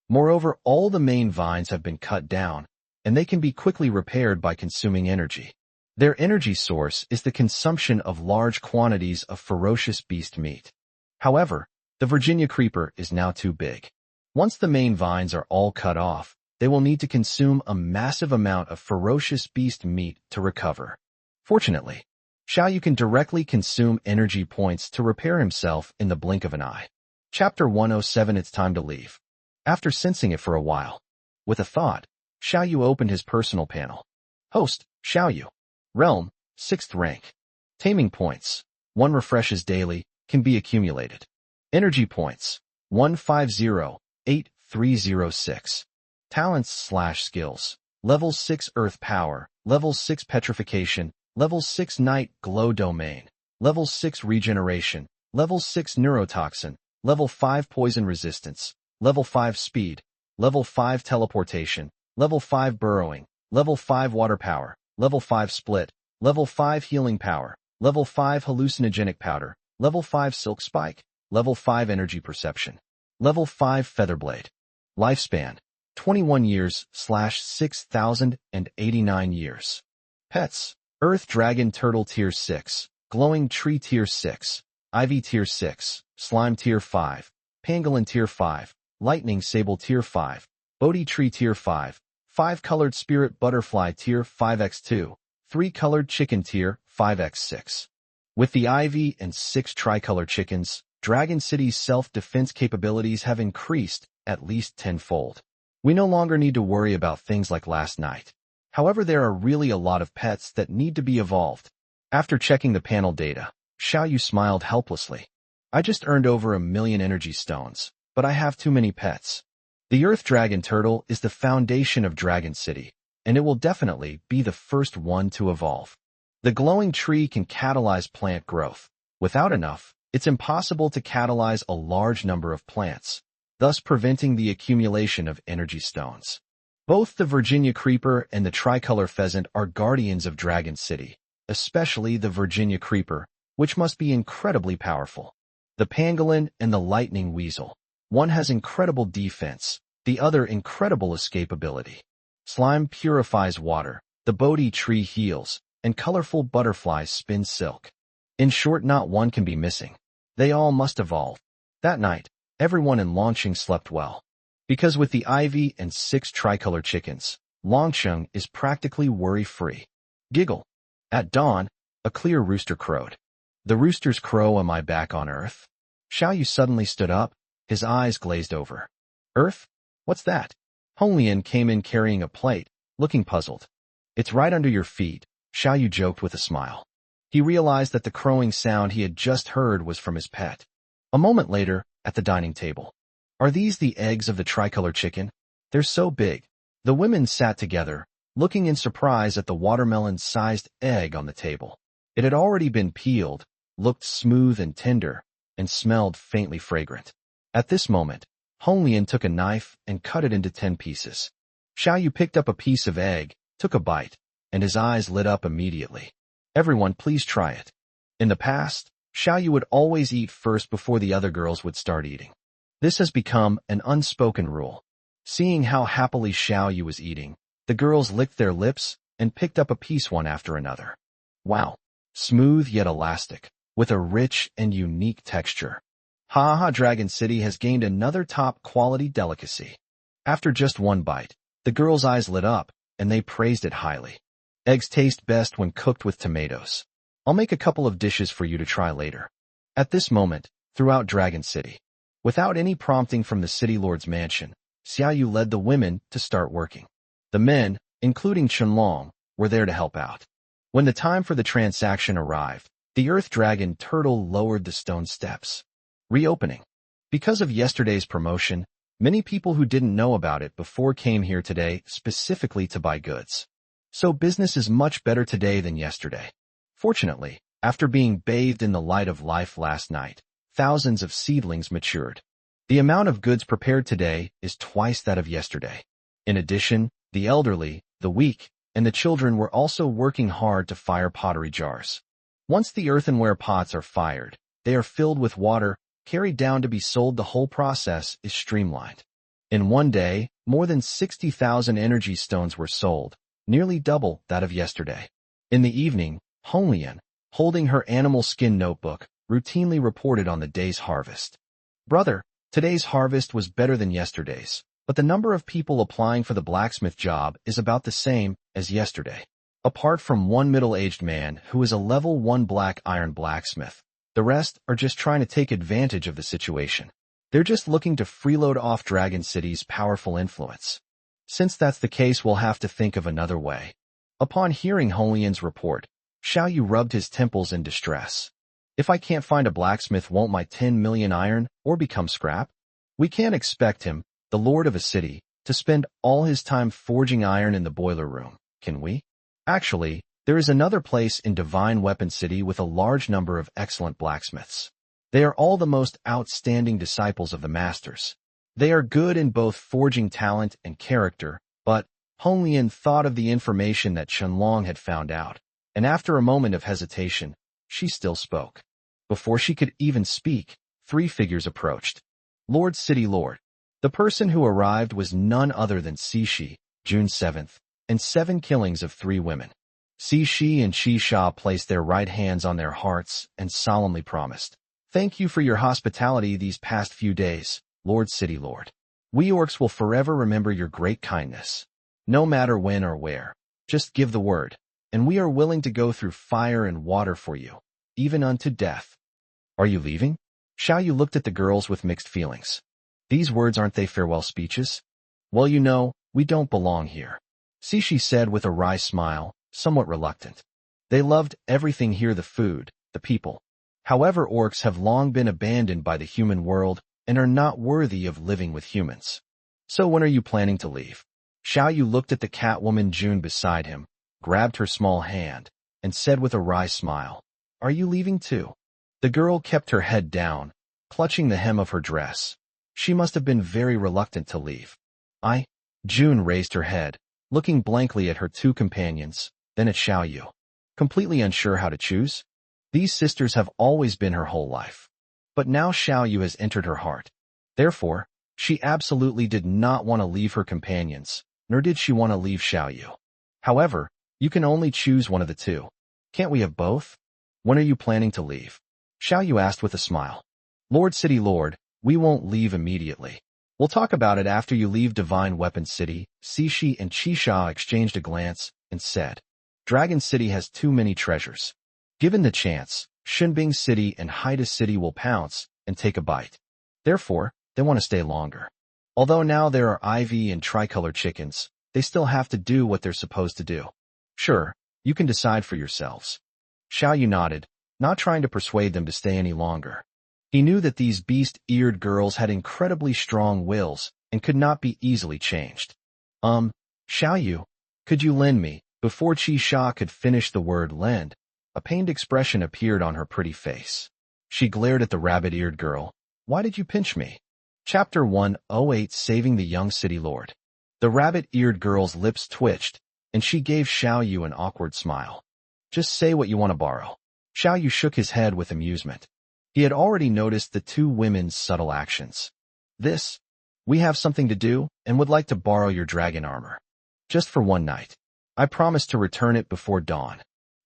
Moreover, all the main vines have been cut down, and they can be quickly repaired by consuming energy. Their energy source is the consumption of large quantities of ferocious beast meat. However, the Virginia creeper is now too big. Once the main vines are all cut off, they will need to consume a massive amount of ferocious beast meat to recover. Fortunately, Xiao Yu can directly consume energy points to repair himself in the blink of an eye. Chapter 107. It's time to leave. After sensing it for a while, with a thought, Xiao Yu opened his personal panel. Host, Xiao Yu. Realm, 6th rank. Taming points, 1 refreshes daily, can be accumulated. Energy points, 1508306. Talents/skills, Level 6 Earth Power, Level 6 Petrification, Level 6 Night Glow Domain, Level 6 Regeneration, Level 6 Neurotoxin, Level 5 Poison Resistance, Level 5 Speed, Level 5 Teleportation, Level 5 Burrowing, Level 5 Water Power, Level 5 Split, Level 5 Healing Power, Level 5 Hallucinogenic Powder, Level 5 Silk Spike, Level 5 Energy Perception, Level 5 Featherblade. Lifespan, 21 years/6,089 years. Pets, Earth Dragon Turtle Tier 6, Glowing Tree Tier 6, Ivy Tier 6, Slime Tier 5, Pangolin Tier 5, Lightning Sable Tier 5, Bodhi Tree Tier 5, 5-Colored Spirit Butterfly Tier 5x2, 3-Colored Chicken Tier 5x6. With the Ivy and 6 tricolor chickens, Dragon City's self-defense capabilities have increased at least tenfold. We no longer need to worry about things like last night. However, there are really a lot of pets that need to be evolved. After checking the panel data, Xiao Yu smiled helplessly. I just earned over 1,000,000 energy stones, but I have too many pets. The Earth Dragon Turtle is the foundation of Dragon City, and it will definitely be the first one to evolve. The glowing tree can catalyze plant growth. Without enough, it's impossible to catalyze a large number of plants, thus preventing the accumulation of energy stones. Both the Virginia Creeper and the Tricolor Pheasant are guardians of Dragon City, especially the Virginia Creeper, which must be incredibly powerful. The Pangolin and the Lightning Weasel. One has incredible defense, the other incredible escapability. Slime purifies water, the Bodhi tree heals, and colorful butterflies spin silk. In short, not one can be missing. They all must evolve. That night, everyone in Longcheng slept well. Because with the Ivy and 6 tricolor chickens, Longcheng is practically worry-free. Giggle. At dawn, a clear rooster crowed. The roosters crow. Am I back on Earth? Xiao Yu suddenly stood up, his eyes glazed over. Earth? What's that? Honglian came in carrying a plate, looking puzzled. It's right under your feet, Xiao Yu joked with a smile. He realized that the crowing sound he had just heard was from his pet. A moment later, at the dining table. Are these the eggs of the tricolor chicken? They're so big. The women sat together, looking in surprise at the watermelon-sized egg on the table. It had already been peeled, looked smooth and tender, and smelled faintly fragrant. At this moment, Honglian took a knife and cut it into 10 pieces. Xiao Yu picked up a piece of egg, took a bite, and his eyes lit up immediately. Everyone, please try it. In the past, Xiao Yu would always eat first before the other girls would start eating. This has become an unspoken rule. Seeing how happily Xiao Yu was eating, the girls licked their lips and picked up a piece one after another. Wow! Smooth yet elastic, with a rich and unique texture. Ha ha! Dragon City has gained another top-quality delicacy. After just one bite, the girls' eyes lit up, and they praised it highly. Eggs taste best when cooked with tomatoes. I'll make a couple of dishes for you to try later. At this moment, throughout Dragon City, without any prompting from the city lord's mansion, Xiao Yu led the women to start working. The men, including Chenlong, were there to help out. When the time for the transaction arrived, the Earth Dragon Turtle lowered the stone steps. Reopening. Because of yesterday's promotion, many people who didn't know about it before came here today specifically to buy goods. So business is much better today than yesterday. Fortunately, after being bathed in the light of life last night, thousands of seedlings matured. The amount of goods prepared today is twice that of yesterday. In addition, the elderly, the weak, and the children were also working hard to fire pottery jars. Once the earthenware pots are fired, they are filled with water, carried down to be sold. The whole process is streamlined. In one day, more than 60,000 energy stones were sold, nearly double that of yesterday. In the evening, Honglian, holding her animal skin notebook, routinely reported on the day's harvest. Brother, Today's harvest was better than yesterday's, but the number of people applying for the blacksmith job is about the same as yesterday. Apart from one middle-aged man who is a level 1 black iron blacksmith, the rest are just trying to take advantage of the situation. They're just looking to freeload off Dragon City's powerful influence. Since that's the case, we'll have to think of another way. Upon hearing Holian's report, Xiao Yu rubbed his temples in distress. If I can't find a blacksmith, won't my 10 million iron ore become scrap? We can't expect him, the lord of a city, to spend all his time forging iron in the boiler room, can we? Actually, there is another place in Divine Weapon City with a large number of excellent blacksmiths. They are all the most outstanding disciples of the masters. They are good in both forging talent and character, but Holian thought of the information that Shenlong had found out, and after a moment of hesitation, she still spoke. Before she could even speak, 3 figures approached. Lord City Lord. The person who arrived was none other than Cixi, June 7th, and 7 killings of 3 women. Cixi and Xisha placed their right hands on their hearts and solemnly promised, "Thank you for your hospitality these past few days, Lord City Lord. We orcs will forever remember your great kindness. No matter when or where, just give the word, and we are willing to go through fire and water for you, even unto death." Are you leaving? Xiao Yu looked at the girls with mixed feelings. These words, aren't they farewell speeches? Well, you know, we don't belong here, Cixi said with a wry smile, somewhat reluctant. They loved everything here, the food, the people. However, orcs have long been abandoned by the human world and are not worthy of living with humans. So when are you planning to leave? Xiao Yu looked at the Catwoman June beside him, grabbed her small hand, and said with a wry smile, "Are you leaving too?" The girl kept her head down, clutching the hem of her dress. She must have been very reluctant to leave. June raised her head, looking blankly at her 2 companions, then at Xiao Yu. Completely unsure how to choose? These sisters have always been her whole life. But now Xiao Yu has entered her heart. Therefore, she absolutely did not want to leave her companions, nor did she want to leave Xiao Yu. However, you can only choose one of the 2. Can't we have both? When are you planning to leave? Xiao Yu asked with a smile. Lord City Lord, we won't leave immediately. We'll talk about it after you leave Divine Weapon City. Cixi and Xisha exchanged a glance and said, Dragon City has too many treasures. Given the chance, Shinbing City and Haida City will pounce and take a bite. Therefore, they want to stay longer. Although now there are ivy and tricolor chickens, they still have to do what they're supposed to do. Sure, you can decide for yourselves. Xiao Yu nodded, not trying to persuade them to stay any longer. He knew that these beast-eared girls had incredibly strong wills and could not be easily changed. Xiao Yu, could you lend me? Before Xisha could finish the word lend, a pained expression appeared on her pretty face. She glared at the rabbit-eared girl. Why did you pinch me? Chapter 108, Saving the Young City Lord. The rabbit-eared girl's lips twitched, and she gave Xiao Yu an awkward smile. Just say what you want to borrow. Xiao Yu shook his head with amusement. He had already noticed the 2 women's subtle actions. We have something to do and would like to borrow your dragon armor. Just for one night. I promise to return it before dawn.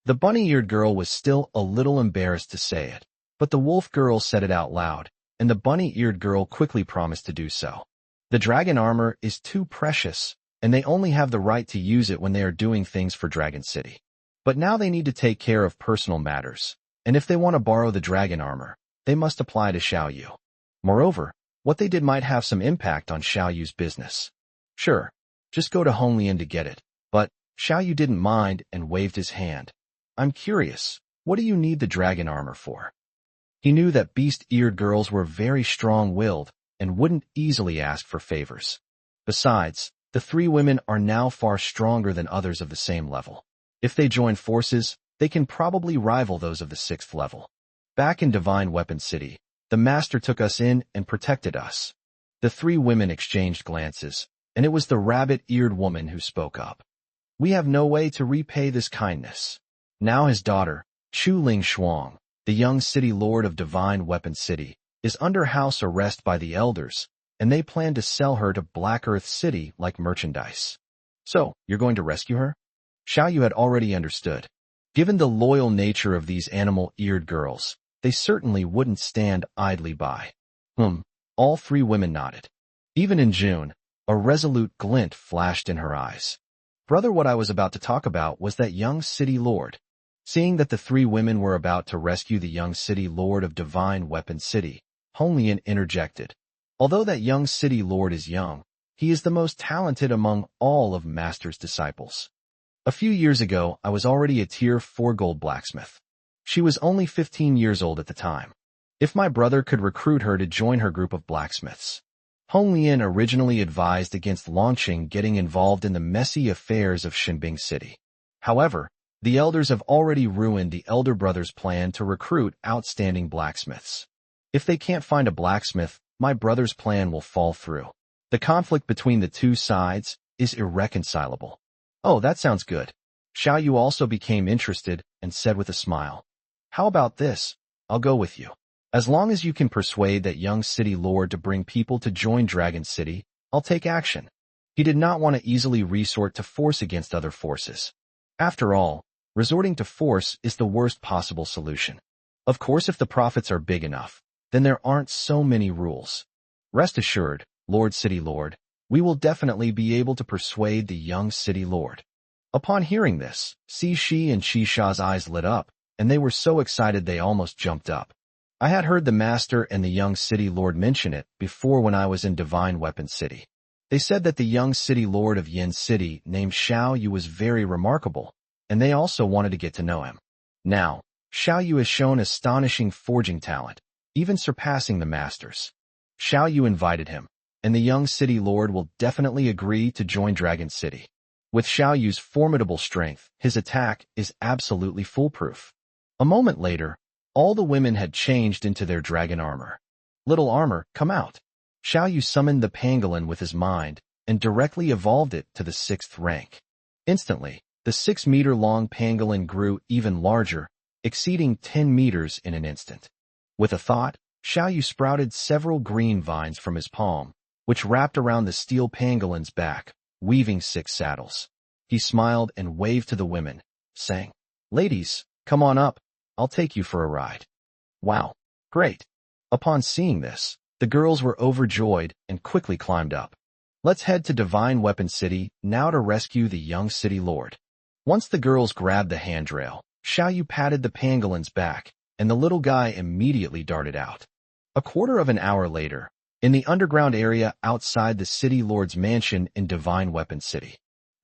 The bunny-eared girl was still a little embarrassed to say it, but the wolf girl said it out loud, and the bunny-eared girl quickly promised to do so. The dragon armor is too precious, and they only have the right to use it when they are doing things for Dragon City. But now they need to take care of personal matters, and if they want to borrow the dragon armor, they must apply to Xiao Yu. Moreover, what they did might have some impact on Xiao Yu's business. Sure, just go to Honglian to get it, but Xiao Yu didn't mind and waved his hand. I'm curious, what do you need the dragon armor for? He knew that beast-eared girls were very strong-willed and wouldn't easily ask for favors. Besides, the 3 women are now far stronger than others of the same level. If they join forces, they can probably rival those of the 6th level. Back in Divine Weapon City, the master took us in and protected us. The 3 women exchanged glances, and it was the rabbit-eared woman who spoke up. We have no way to repay this kindness. Now his daughter, Chu Ling Shuang, the young city lord of Divine Weapon City, is under house arrest by the elders, and they plan to sell her to Black Earth City like merchandise. So, you're going to rescue her? Xiao Yu had already understood. Given the loyal nature of these animal-eared girls, they certainly wouldn't stand idly by. All three women nodded. Even in June, a resolute glint flashed in her eyes. Brother, what I was about to talk about was that young city lord. Seeing that the three women were about to rescue the young city lord of Divine Weapon City, Hong Lian interjected. Although that young city lord is young, he is the most talented among all of Master's disciples. A few years ago, I was already a tier 4 gold blacksmith. She was only 15 years old at the time. If my brother could recruit her to join her group of blacksmiths. Hong Lian originally advised against getting involved in the messy affairs of Shinbing City. However, the elders have already ruined the elder brother's plan to recruit outstanding blacksmiths. If they can't find a blacksmith, my brother's plan will fall through. The conflict between the two sides is irreconcilable. Oh, that sounds good. Xiao Yu also became interested and said with a smile. How about this? I'll go with you. As long as you can persuade that young city lord to bring people to join Dragon City, I'll take action. He did not want to easily resort to force against other forces. After all, resorting to force is the worst possible solution. Of course, if the profits are big enough, then there aren't so many rules. Rest assured, Lord City Lord, we will definitely be able to persuade the young city lord. Upon hearing this, Shi and Shisha's eyes lit up, and they were so excited they almost jumped up. I had heard the master and the young city lord mention it before when I was in Divine Weapon City. They said that the young city lord of Yin City named Xiao Yu was very remarkable, and they also wanted to get to know him. Now, Xiao Yu has shown astonishing forging talent, even surpassing the masters. Xiao Yu invited him, and the young city lord will definitely agree to join Dragon City. With Xiao Yu's formidable strength, his attack is absolutely foolproof. A moment later, all the women had changed into their dragon armor. Little armor, come out. Xiao Yu summoned the pangolin with his mind and directly evolved it to the 6th rank. Instantly, the 6-meter-long pangolin grew even larger, exceeding 10 meters in an instant. With a thought, Xiao Yu sprouted several green vines from his palm, which wrapped around the steel pangolin's back, weaving 6 saddles. He smiled and waved to the women, saying, Ladies, come on up. I'll take you for a ride. Wow, great. Upon seeing this, the girls were overjoyed and quickly climbed up. Let's head to Divine Weapon City now to rescue the young city lord. Once the girls grabbed the handrail, Xiao Yu patted the pangolin's back, and the little guy immediately darted out. A quarter of an hour later, in the underground area outside the City Lord's mansion in Divine Weapon City.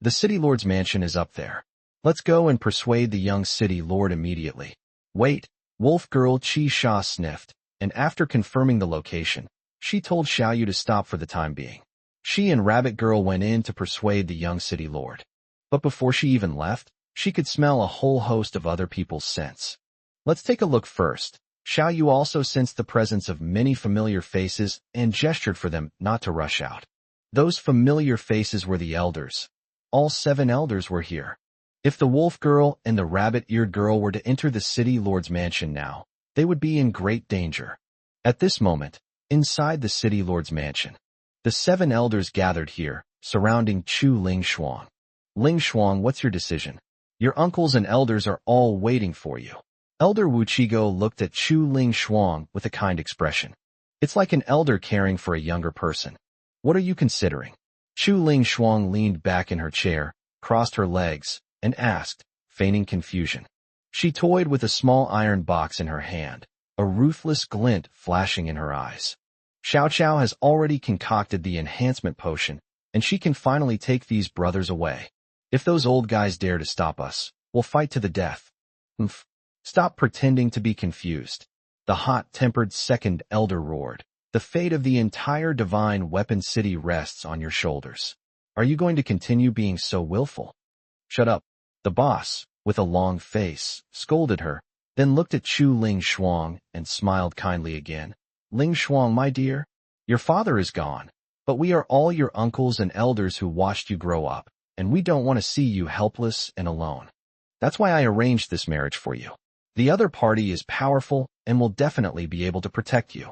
The City Lord's mansion is up there. Let's go and persuade the young city lord immediately. Wait, Wolf Girl Chi Sha sniffed, and after confirming the location, she told Xiao Yu to stop for the time being. She and Rabbit Girl went in to persuade the young city lord. But before she even left, she could smell a whole host of other people's scents. Let's take a look first. Xiao Yu also sensed the presence of many familiar faces and gestured for them not to rush out. Those familiar faces were the elders. All 7 elders were here. If the wolf girl and the rabbit-eared girl were to enter the city lord's mansion now, they would be in great danger. At this moment, inside the city lord's mansion, the 7 elders gathered here, surrounding Chu Ling Shuang. Ling Shuang, what's your decision? Your uncles and elders are all waiting for you. Elder Wu Chigo looked at Chu Ling Shuang with a kind expression. It's like an elder caring for a younger person. What are you considering? Chu Ling Shuang leaned back in her chair, crossed her legs, and asked, feigning confusion. She toyed with a small iron box in her hand, a ruthless glint flashing in her eyes. Xiao Xiao has already concocted the enhancement potion, and she can finally take these brothers away. If those old guys dare to stop us, we'll fight to the death. Humph. Stop pretending to be confused. The hot-tempered second elder roared. The fate of the entire Divine Weapon City rests on your shoulders. Are you going to continue being so willful? Shut up. The boss, with a long face, scolded her, then looked at Chu Ling Shuang and smiled kindly again. Ling Shuang, my dear, your father is gone, but we are all your uncles and elders who watched you grow up, and we don't want to see you helpless and alone. That's why I arranged this marriage for you. The other party is powerful and will definitely be able to protect you.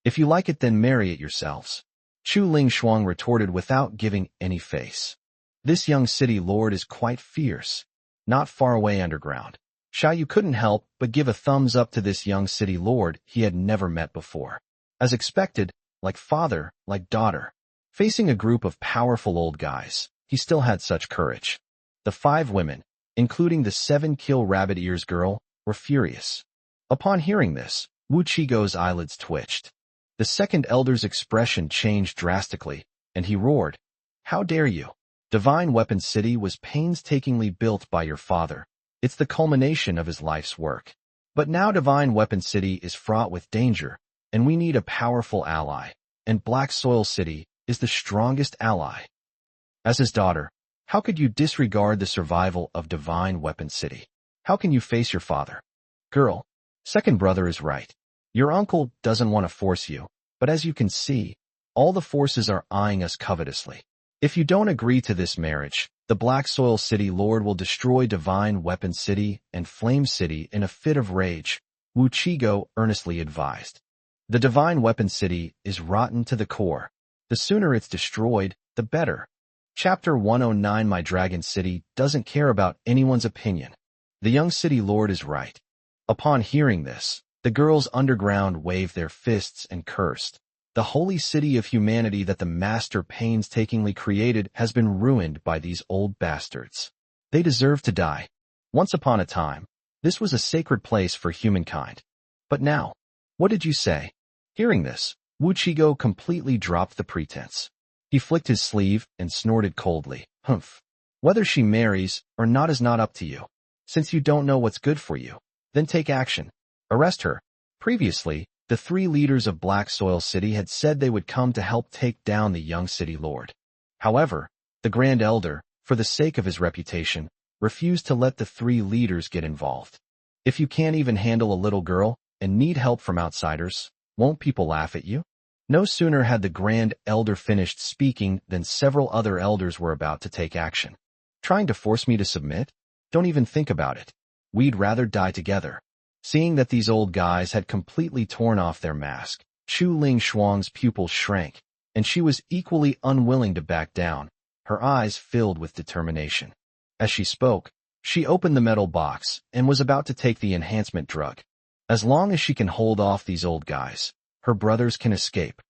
If you like it, then marry it yourselves. Chu Ling Shuang retorted without giving any face. This young city lord is quite fierce. Not far away underground, Xiao Yu couldn't help but give a thumbs up to this young city lord he had never met before. As expected, like father, like daughter. Facing a group of powerful old guys, he still had such courage. The 5 women, including the 7-kill rabbit ears girl, were furious. Upon hearing this, Wu Qigo's eyelids twitched. The second elder's expression changed drastically, and he roared, "How dare you? Divine Weapon City was painstakingly built by your father. It's the culmination of his life's work. But now Divine Weapon City is fraught with danger, and we need a powerful ally, and Black Soil City is the strongest ally." As his daughter, how could you disregard the survival of Divine Weapon City? How can you face your father? Girl, second brother is right. Your uncle doesn't want to force you, but as you can see, all the forces are eyeing us covetously. If you don't agree to this marriage, the Black Soil City Lord will destroy Divine Weapon City and Flame City in a fit of rage, Wu Qigo earnestly advised. The Divine Weapon City is rotten to the core. The sooner it's destroyed, the better. Chapter 109 My Dragon City doesn't care about anyone's opinion. The young city lord is right. Upon hearing this, the girls underground waved their fists and cursed. The holy city of humanity that the master painstakingly created has been ruined by these old bastards. They deserve to die. Once upon a time, this was a sacred place for humankind. But now, what did you say? Hearing this, Wu Qigo completely dropped the pretense. He flicked his sleeve and snorted coldly, "Humph. Whether she marries or not is not up to you. Since you don't know what's good for you, then take action. Arrest her." Previously, the 3 leaders of Black Soil City had said they would come to help take down the young city lord. However, the Grand Elder, for the sake of his reputation, refused to let the 3 leaders get involved. If you can't even handle a little girl and need help from outsiders, won't people laugh at you? No sooner had the Grand Elder finished speaking than several other elders were about to take action. Trying to force me to submit? Don't even think about it. We'd rather die together. Seeing that these old guys had completely torn off their mask, Chu Ling Shuang's pupils shrank, and she was equally unwilling to back down, her eyes filled with determination. As she spoke, she opened the metal box and was about to take the enhancement drug. As long as she can hold off these old guys, her brothers can escape.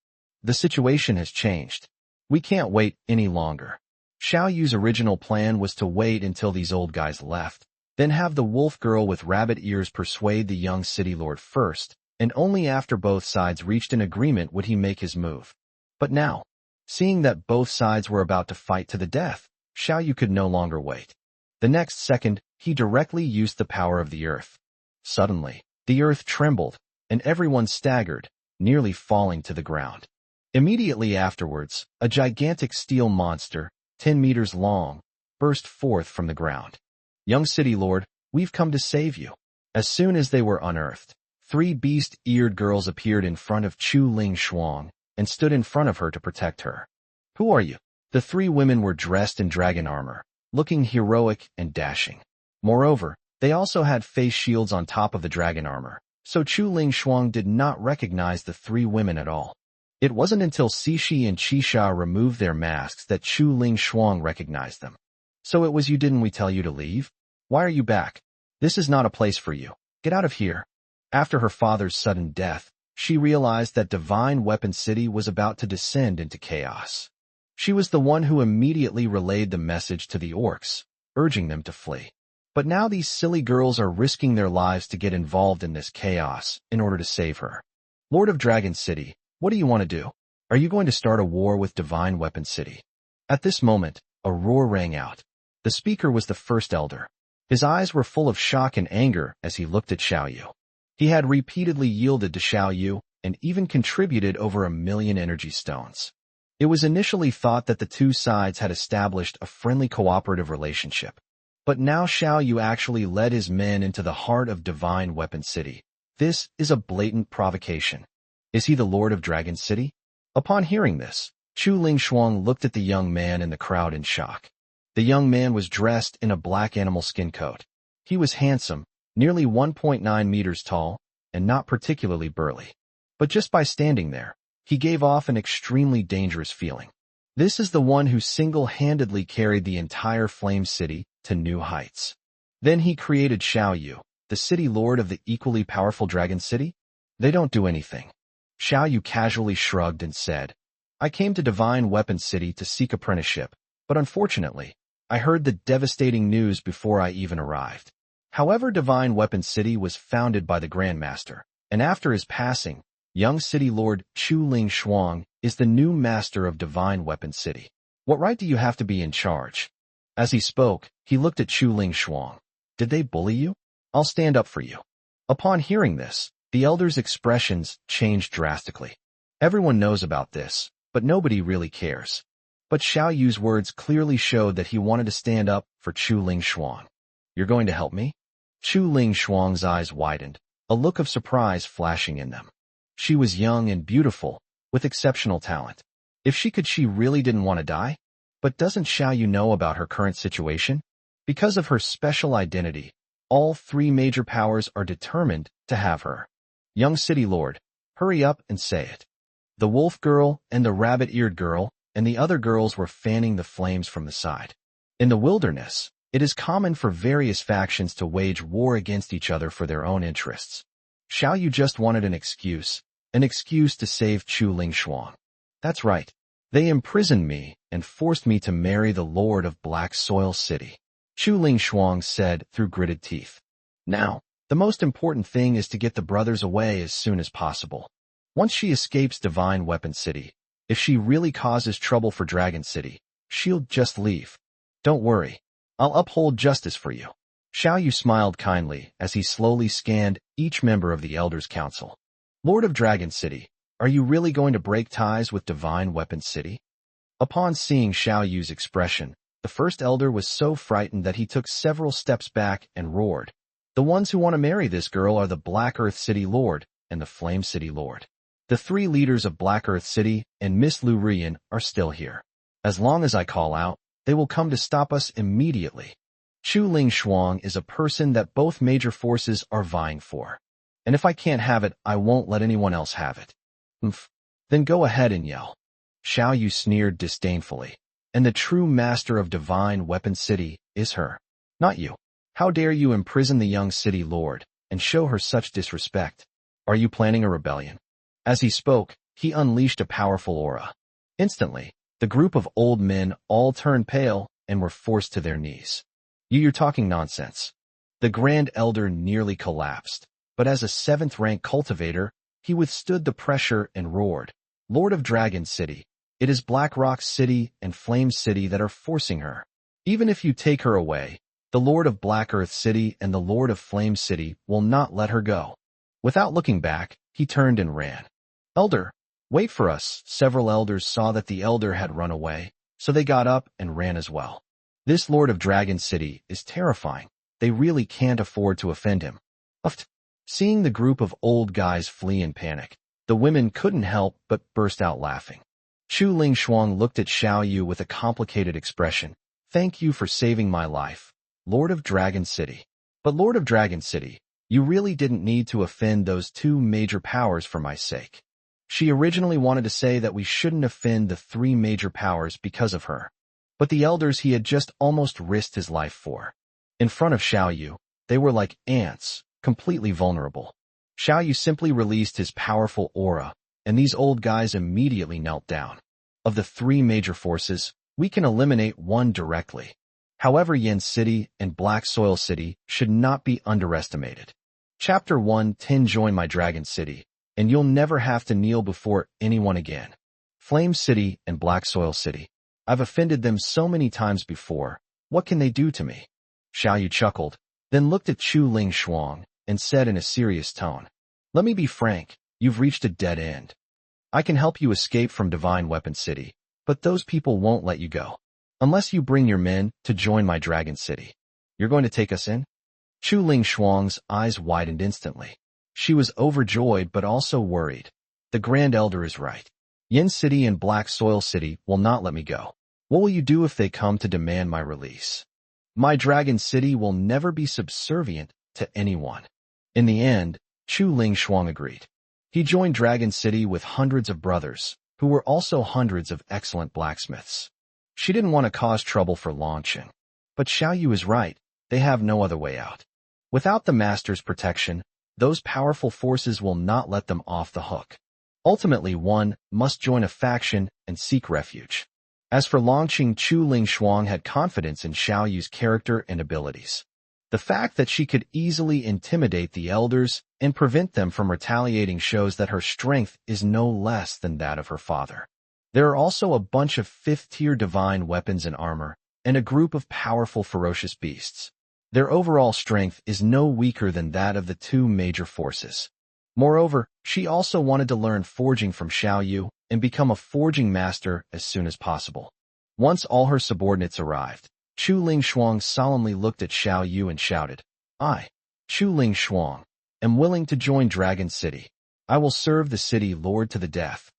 The situation has changed. We can't wait any longer. Xiao Yu's original plan was to wait until these old guys left, then have the wolf girl with rabbit ears persuade the young city lord first, and only after both sides reached an agreement would he make his move. But now, seeing that both sides were about to fight to the death, Xiao Yu could no longer wait. The next second, he directly used the power of the earth. Suddenly, the earth trembled, and everyone staggered, nearly falling to the ground. Immediately afterwards, a gigantic steel monster, 10 meters long, burst forth from the ground. "Young city lord, we've come to save you." As soon as they were unearthed, 3 beast-eared girls appeared in front of Chu Ling Shuang and stood in front of her to protect her. "Who are you?" The 3 women were dressed in dragon armor, looking heroic and dashing. Moreover, they also had face shields on top of the dragon armor, so Chu Ling Shuang did not recognize the 3 women at all. It wasn't until Cixi and Qixia removed their masks that Chu Ling Shuang recognized them. "So it was you, didn't we tell you to leave? Why are you back? This is not a place for you. Get out of here." After her father's sudden death, she realized that Divine Weapon City was about to descend into chaos. She was the one who immediately relayed the message to the orcs, urging them to flee. But now these silly girls are risking their lives to get involved in this chaos in order to save her. "Lord of Dragon City, what do you want to do? Are you going to start a war with Divine Weapon City?" At this moment, a roar rang out. The speaker was the first elder. His eyes were full of shock and anger as he looked at Xiao Yu. He had repeatedly yielded to Xiao Yu and even contributed over 1,000,000 energy stones. It was initially thought that the 2 sides had established a friendly cooperative relationship. But now Xiao Yu actually led his men into the heart of Divine Weapon City. This is a blatant provocation. Is he the Lord of Dragon City? Upon hearing this, Chu Ling Shuang looked at the young man in the crowd in shock. The young man was dressed in a black animal skin coat. He was handsome, nearly 1.9 meters tall, and not particularly burly. But just by standing there, he gave off an extremely dangerous feeling. This is the one who single-handedly carried the entire Flame City to new heights. Then he created Xiao Yu, the city lord of the equally powerful Dragon City? They don't do anything. Xiao Yu casually shrugged and said, I came to Divine Weapon City to seek apprenticeship, but unfortunately, I heard the devastating news before I even arrived. However, Divine Weapon City was founded by the Grandmaster, and after his passing, young City Lord Chu Ling Shuang is the new master of Divine Weapon City. What right do you have to be in charge? As he spoke, he looked at Chu Ling Shuang. Did they bully you? I'll stand up for you. Upon hearing this, the elder's expressions changed drastically. Everyone knows about this, but nobody really cares. But Xiao Yu's words clearly showed that he wanted to stand up for Chu Ling Shuang. You're going to help me? Chu Ling Shuang's eyes widened, a look of surprise flashing in them. She was young and beautiful, with exceptional talent. If she really didn't want to die? But doesn't Xiao Yu know about her current situation? Because of her special identity, all three major powers are determined to have her. Young City Lord, hurry up and say it. The wolf girl and the rabbit-eared girl and the other girls were fanning the flames from the side. In the wilderness, it is common for various factions to wage war against each other for their own interests. Xiao Yu just wanted an excuse to save Chu Ling Shuang. That's right. They imprisoned me and forced me to marry the Lord of Black Soil City, Chu Ling Shuang said through gritted teeth. Now, the most important thing is to get the brothers away as soon as possible. Once she escapes Divine Weapon City, if she really causes trouble for Dragon City, she'll just leave. Don't worry. I'll uphold justice for you. Xiao Yu smiled kindly as he slowly scanned each member of the Elders' Council. Lord of Dragon City, are you really going to break ties with Divine Weapon City? Upon seeing Xiao Yu's expression, the first elder was so frightened that he took several steps back and roared. The ones who want to marry this girl are the Black Earth City Lord and the Flame City Lord. The three leaders of Black Earth City and Miss Lu Rian are still here. As long as I call out, they will come to stop us immediately. Chu Ling Shuang is a person that both major forces are vying for. And if I can't have it, I won't let anyone else have it. Then go ahead and yell. Xiao Yu sneered disdainfully. And the true master of Divine Weapon City is her, not you. How dare you imprison the young city lord and show her such disrespect? Are you planning a rebellion? As he spoke, he unleashed a powerful aura. Instantly, the group of old men all turned pale and were forced to their knees. You're talking nonsense. The Grand Elder nearly collapsed, but as a 7th-rank cultivator, he withstood the pressure and roared, Lord of Dragon City, it is Black Rock City and Flame City that are forcing her. Even if you take her away, the Lord of Black Earth City and the Lord of Flame City will not let her go. Without looking back, he turned and ran. Elder, wait for us. Several elders saw that the elder had run away, so they got up and ran as well. This Lord of Dragon City is terrifying. They really can't afford to offend him. Seeing the group of old guys flee in panic, the women couldn't help but burst out laughing. Chu Ling Shuang looked at Xiao Yu with a complicated expression. Thank you for saving my life, Lord of Dragon City. But Lord of Dragon City, you really didn't need to offend those two major powers for my sake. She originally wanted to say that we shouldn't offend the three major powers because of her. But the elders he had just almost risked his life for. In front of Xiao Yu, they were like ants, completely vulnerable. Xiao Yu simply released his powerful aura, and these old guys immediately knelt down. Of the three major forces, we can eliminate one directly. However, Yen City and Black Soil City should not be underestimated. Chapter 1:10 Join my Dragon City, and you'll never have to kneel before anyone again. Flame City and Black Soil City. I've offended them so many times before. What can they do to me? Xiao Yu chuckled, then looked at Chu Ling Shuang and said in a serious tone, Let me be frank, you've reached a dead end. I can help you escape from Divine Weapon City, but those people won't let you go. Unless you bring your men to join my Dragon City. You're going to take us in? Chu Ling Shuang's eyes widened instantly. She was overjoyed but also worried. The Grand Elder is right. Yen City and Black Soil City will not let me go. What will you do if they come to demand my release? My Dragon City will never be subservient to anyone. In the end, Chu Ling Shuang agreed. He joined Dragon City with hundreds of brothers, who were also hundreds of excellent blacksmiths. She didn't want to cause trouble for launching. But Xiao Yu is right, they have no other way out. Without the Master's protection, those powerful forces will not let them off the hook. Ultimately, one must join a faction and seek refuge. As for Longqing, Chu Lingshuang had confidence in Xiao Yu's character and abilities. The fact that she could easily intimidate the elders and prevent them from retaliating shows that her strength is no less than that of her father. There are also a bunch of 5th-tier divine weapons and armor, and a group of powerful ferocious beasts. Their overall strength is no weaker than that of the two major forces. Moreover, she also wanted to learn forging from Xiao Yu and become a forging master as soon as possible. Once all her subordinates arrived, Chu Lingshuang solemnly looked at Xiao Yu and shouted, "I, Chu Lingshuang, am willing to join Dragon City. I will serve the city lord to the death."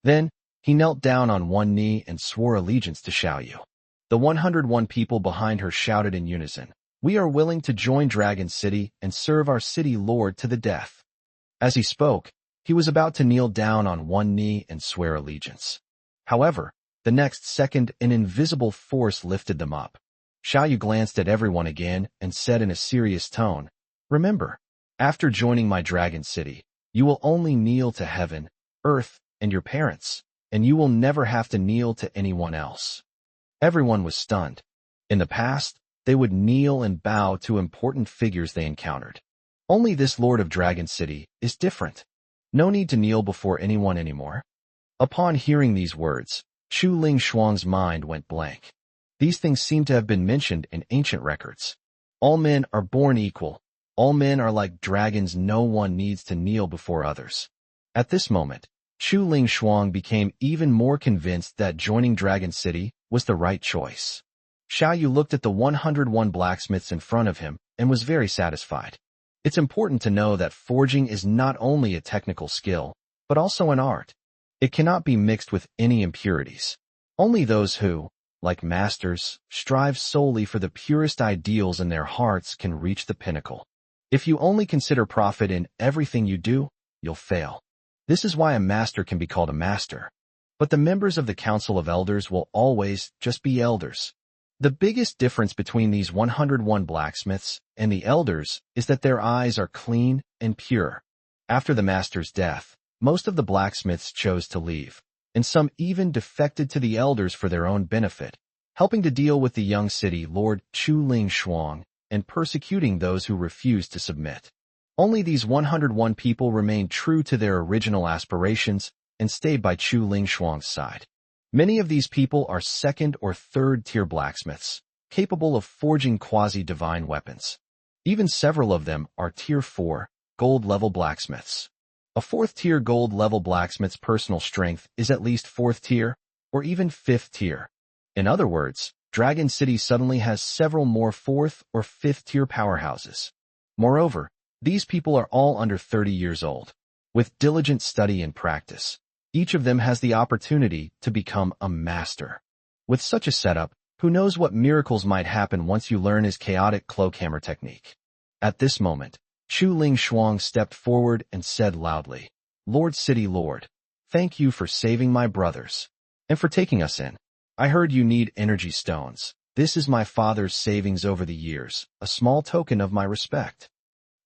Then, he knelt down on one knee and swore allegiance to Xiao Yu. The 101 people behind her shouted in unison, "We are willing to join Dragon City and serve our city lord to the death." As he spoke, he was about to kneel down on one knee and swear allegiance. However, the next second an invisible force lifted them up. Xiao Yu glanced at everyone again and said in a serious tone, "Remember, after joining my Dragon City, you will only kneel to heaven, earth, and your parents, and you will never have to kneel to anyone else." Everyone was stunned. In the past, they would kneel and bow to important figures they encountered. Only this Lord of Dragon City is different. No need to kneel before anyone anymore. Upon hearing these words, Chu Lingshuang's mind went blank. These things seem to have been mentioned in ancient records. All men are born equal. All men are like dragons. No one needs to kneel before others. At this moment, Chu Lingshuang became even more convinced that joining Dragon City was the right choice. Xiao Yu looked at the 101 blacksmiths in front of him and was very satisfied. It's important to know that forging is not only a technical skill, but also an art. It cannot be mixed with any impurities. Only those who, like masters, strive solely for the purest ideals in their hearts can reach the pinnacle. If you only consider profit in everything you do, you'll fail. This is why a master can be called a master. But the members of the Council of Elders will always just be elders. The biggest difference between these 101 blacksmiths and the elders is that their eyes are clean and pure. After the master's death, most of the blacksmiths chose to leave, and some even defected to the elders for their own benefit, helping to deal with the young city lord Chu Lingshuang and persecuting those who refused to submit. Only these 101 people remained true to their original aspirations and stayed by Chu Lingshuang's side. Many of these people are 2nd or 3rd-tier blacksmiths, capable of forging quasi-divine weapons. Even several of them are Tier 4, gold-level blacksmiths. A 4th-tier gold-level blacksmith's personal strength is at least 4th tier, or even 5th tier. In other words, Dragon City suddenly has several more 4th or 5th-tier powerhouses. Moreover, these people are all under 30 years old. With diligent study and practice, each of them has the opportunity to become a master. With such a setup, who knows what miracles might happen once you learn his chaotic cloak hammer technique. At this moment, Chu Lingshuang stepped forward and said loudly, "Lord City Lord, thank you for saving my brothers, and for taking us in. I heard you need energy stones. This is my father's savings over the years, a small token of my respect."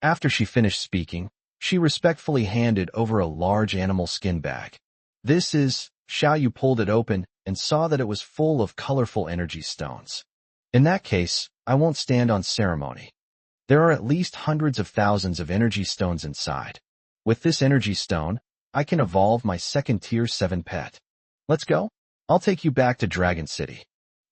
After she finished speaking, she respectfully handed over a large animal skin bag. "This is..." Xiao Yu pulled it open and saw that it was full of colorful energy stones. "In that case, I won't stand on ceremony. There are at least hundreds of thousands of energy stones inside. With this energy stone, I can evolve my 2nd tier 7 pet. Let's go? I'll take you back to Dragon City."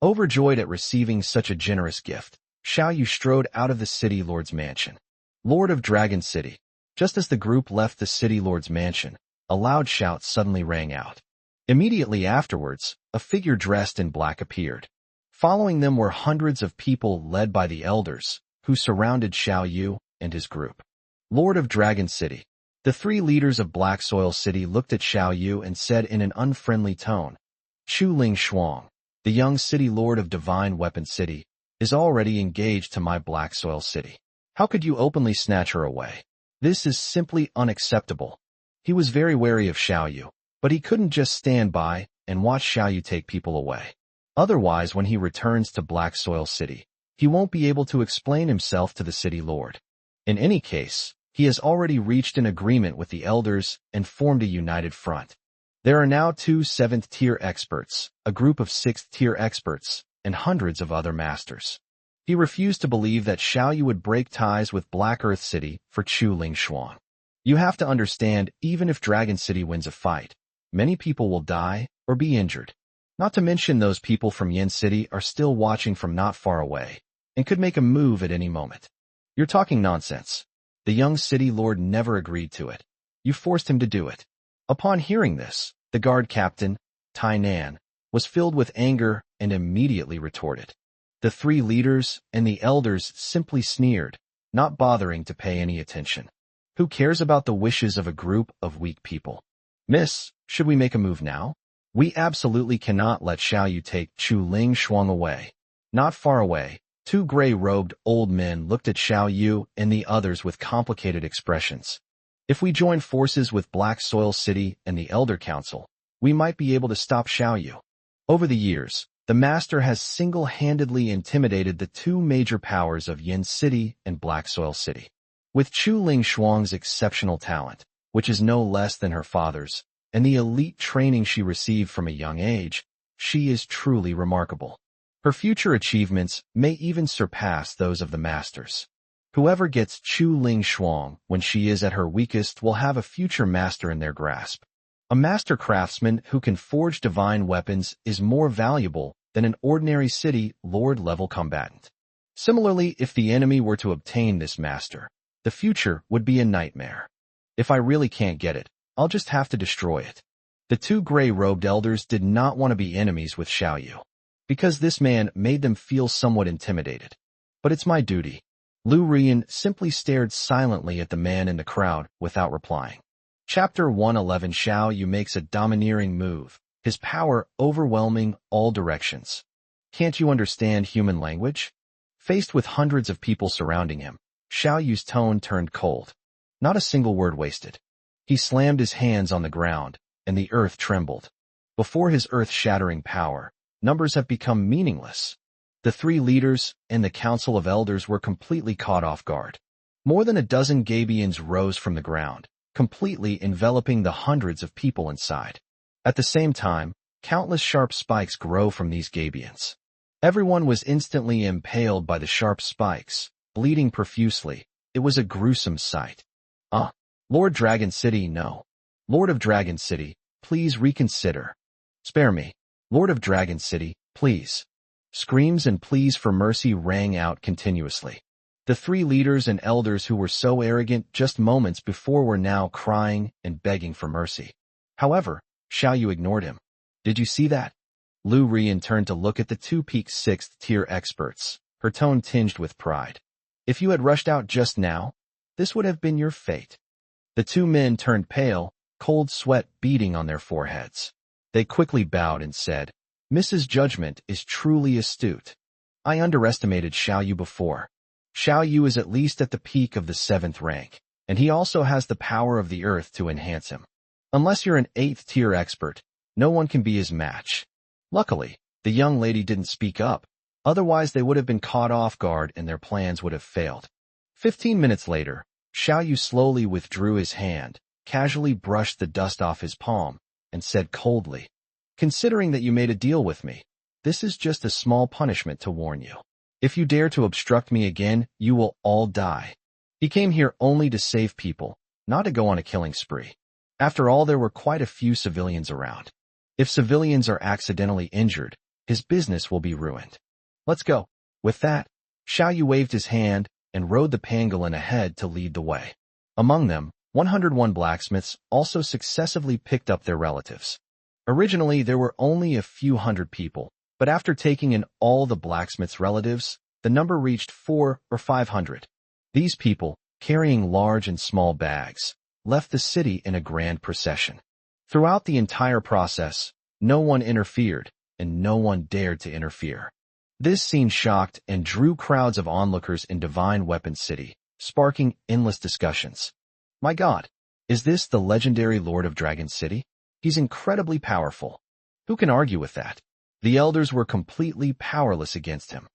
Overjoyed at receiving such a generous gift, Xiao Yu strode out of the city lord's mansion. Lord of Dragon City. Just as the group left the city lord's mansion, a loud shout suddenly rang out. Immediately afterwards, a figure dressed in black appeared. Following them were hundreds of people led by the elders, who surrounded Xiao Yu and his group. Lord of Dragon City. The 3 leaders of Black Soil City looked at Xiao Yu and said in an unfriendly tone, "Chu Lingshuang, the young city lord of Divine Weapon City, is already engaged to my Black Soil City. How could you openly snatch her away? This is simply unacceptable." He was very wary of Xiao Yu, but he couldn't just stand by and watch Xiao Yu take people away. Otherwise, when he returns to Black Soil City, he won't be able to explain himself to the city lord. In any case, He has already reached an agreement with the elders and formed a united front. There are now 2 7th-tier experts, a group of 6th-tier experts, and hundreds of other masters. He refused to believe that Xiao Yu would break ties with Black Earth City for Chu Lingshuang. You have to understand, even if Dragon City wins a fight, many people will die or be injured. Not to mention those people from Yin City are still watching from not far away and could make a move at any moment. You're talking nonsense. The young city lord never agreed to it. You forced him to do it. Upon hearing this, the guard captain, Tai Nan, was filled with anger and immediately retorted. The 3 leaders and the elders simply sneered, not bothering to pay any attention. Who cares about the wishes of a group of weak people? Miss, should we make a move now? We absolutely cannot let Xiao Yu take Chu Lingshuang away. Not far away, 2 gray-robed old men looked at Xiao Yu and the others with complicated expressions. If we join forces with Black Soil City and the Elder Council, we might be able to stop Xiao Yu. Over the years, the Master has single-handedly intimidated the 2 major powers of Yin City and Black Soil City. With Chu Lingshuang's exceptional talent, which is no less than her father's, and the elite training she received from a young age, she is truly remarkable. Her future achievements may even surpass those of the Masters. Whoever gets Chu Lingshuang when she is at her weakest will have a future master in their grasp. A master craftsman who can forge divine weapons is more valuable than an ordinary city lord-level combatant. Similarly, if the enemy were to obtain this master, the future would be a nightmare. If I really can't get it, I'll just have to destroy it. The 2 gray-robed elders did not want to be enemies with Xiao Yu, because this man made them feel somewhat intimidated. But it's my duty. Lu Rian simply stared silently at the man in the crowd without replying. Chapter 111. Xiao Yu makes a domineering move, his power overwhelming all directions. Can't you understand human language? Faced with hundreds of people surrounding him, Xiao Yu's tone turned cold. Not a single word wasted. He slammed his hands on the ground, and the earth trembled. Before his earth-shattering power, numbers have become meaningless. The 3 leaders and the Council of Elders were completely caught off guard. More than a dozen Gabians rose from the ground, completely enveloping the hundreds of people inside. At the same time, countless sharp spikes grow from these Gabians. Everyone was instantly impaled by the sharp spikes, bleeding profusely. It was a gruesome sight. Lord Dragon City, no. Lord of Dragon City, please reconsider. Spare me. Lord of Dragon City, please. Screams and pleas for mercy rang out continuously. The 3 leaders and elders who were so arrogant just moments before were now crying and begging for mercy. However, Xiao Yu ignored him. Did you see that? Lu Rian turned to look at the 2 peak 6th-tier experts, her tone tinged with pride. If you had rushed out just now, this would have been your fate. The 2 men turned pale, cold sweat beading on their foreheads. They quickly bowed and said, Mrs. Judgment is truly astute. I underestimated Xiao Yu before. Xiao Yu is at least at the peak of the 7th rank, and he also has the power of the earth to enhance him. Unless you're an 8th-tier expert, no one can be his match. Luckily, the young lady didn't speak up, otherwise they would have been caught off guard and their plans would have failed. 15 minutes later, Xiao Yu slowly withdrew his hand, casually brushed the dust off his palm, and said coldly, Considering that you made a deal with me, this is just a small punishment to warn you. If you dare to obstruct me again, you will all die. He came here only to save people, not to go on a killing spree. After all, there were quite a few civilians around. If civilians are accidentally injured, his business will be ruined. Let's go. With that, Xiao Yu waved his hand and rode the pangolin ahead to lead the way. Among them, 101 blacksmiths also successively picked up their relatives. Originally, there were only a few hundred people, but after taking in all the blacksmiths' relatives, the number reached 400 or 500. These people, carrying large and small bags, left the city in a grand procession. Throughout the entire process, no one interfered, and no one dared to interfere. This scene shocked and drew crowds of onlookers in Divine Weapon City, sparking endless discussions. My God, is this the legendary Lord of Dragon City? He's incredibly powerful. Who can argue with that? The elders were completely powerless against him.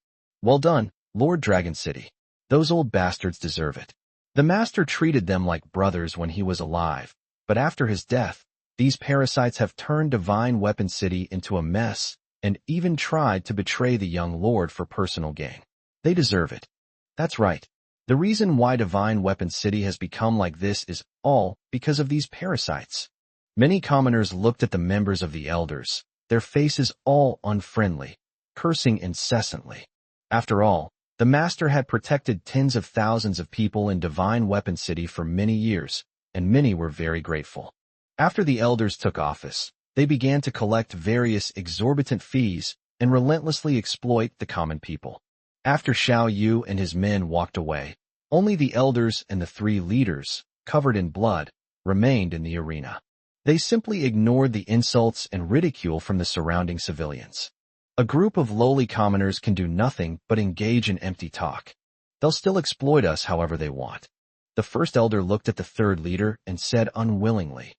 Well done, Lord Dragon City. Those old bastards deserve it. The master treated them like brothers when he was alive, but after his death, these parasites have turned Divine Weapon City into a mess and even tried to betray the young lord for personal gain. They deserve it. That's right. The reason why Divine Weapon City has become like this is all because of these parasites. Many commoners looked at the members of the elders, their faces all unfriendly, cursing incessantly. After all, the master had protected tens of thousands of people in Divine Weapon City for many years, and many were very grateful. After the elders took office, they began to collect various exorbitant fees and relentlessly exploit the common people. After Xiao Yu and his men walked away, only the elders and the 3 leaders, covered in blood, remained in the arena. They simply ignored the insults and ridicule from the surrounding civilians. A group of lowly commoners can do nothing but engage in empty talk. They'll still exploit us however they want. The first elder looked at the 3rd leader and said unwillingly,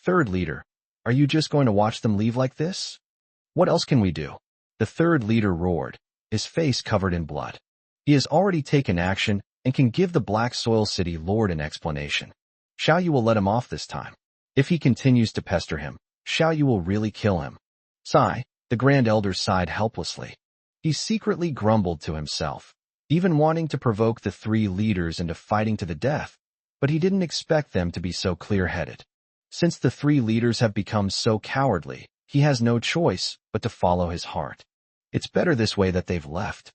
"Third leader, are you just going to watch them leave like this? What else can we do?" The 3rd leader roared, his face covered in blood. He has already taken action and can give the Black Soil City Lord an explanation. Xiao Yu will let him off this time. If he continues to pester him, Xiao Yu will really kill him. Sigh, the Grand Elder sighed helplessly. He secretly grumbled to himself, even wanting to provoke the 3 leaders into fighting to the death, but he didn't expect them to be so clear-headed. Since the 3 leaders have become so cowardly, he has no choice but to follow his heart. It's better this way that they've left.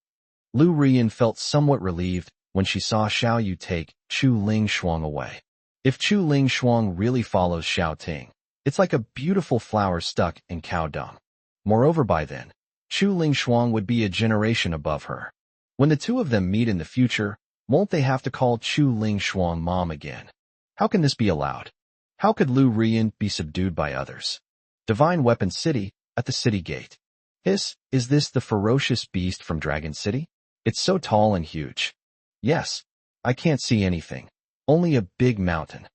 Lu Rian felt somewhat relieved when she saw Xiao Yu take Chu Ling Shuang away. If Chu Ling Shuang really follows Xiao Ting, it's like a beautiful flower stuck in cow dung. Moreover, by then, Chu Ling Shuang would be a generation above her. When the 2 of them meet in the future, won't they have to call Chu Ling Shuang mom again? How can this be allowed? How could Lu Rian be subdued by others? Divine Weapon City, at the city gate. Is this the ferocious beast from Dragon City? It's so tall and huge. Yes, I can't see anything. Only a big mountain.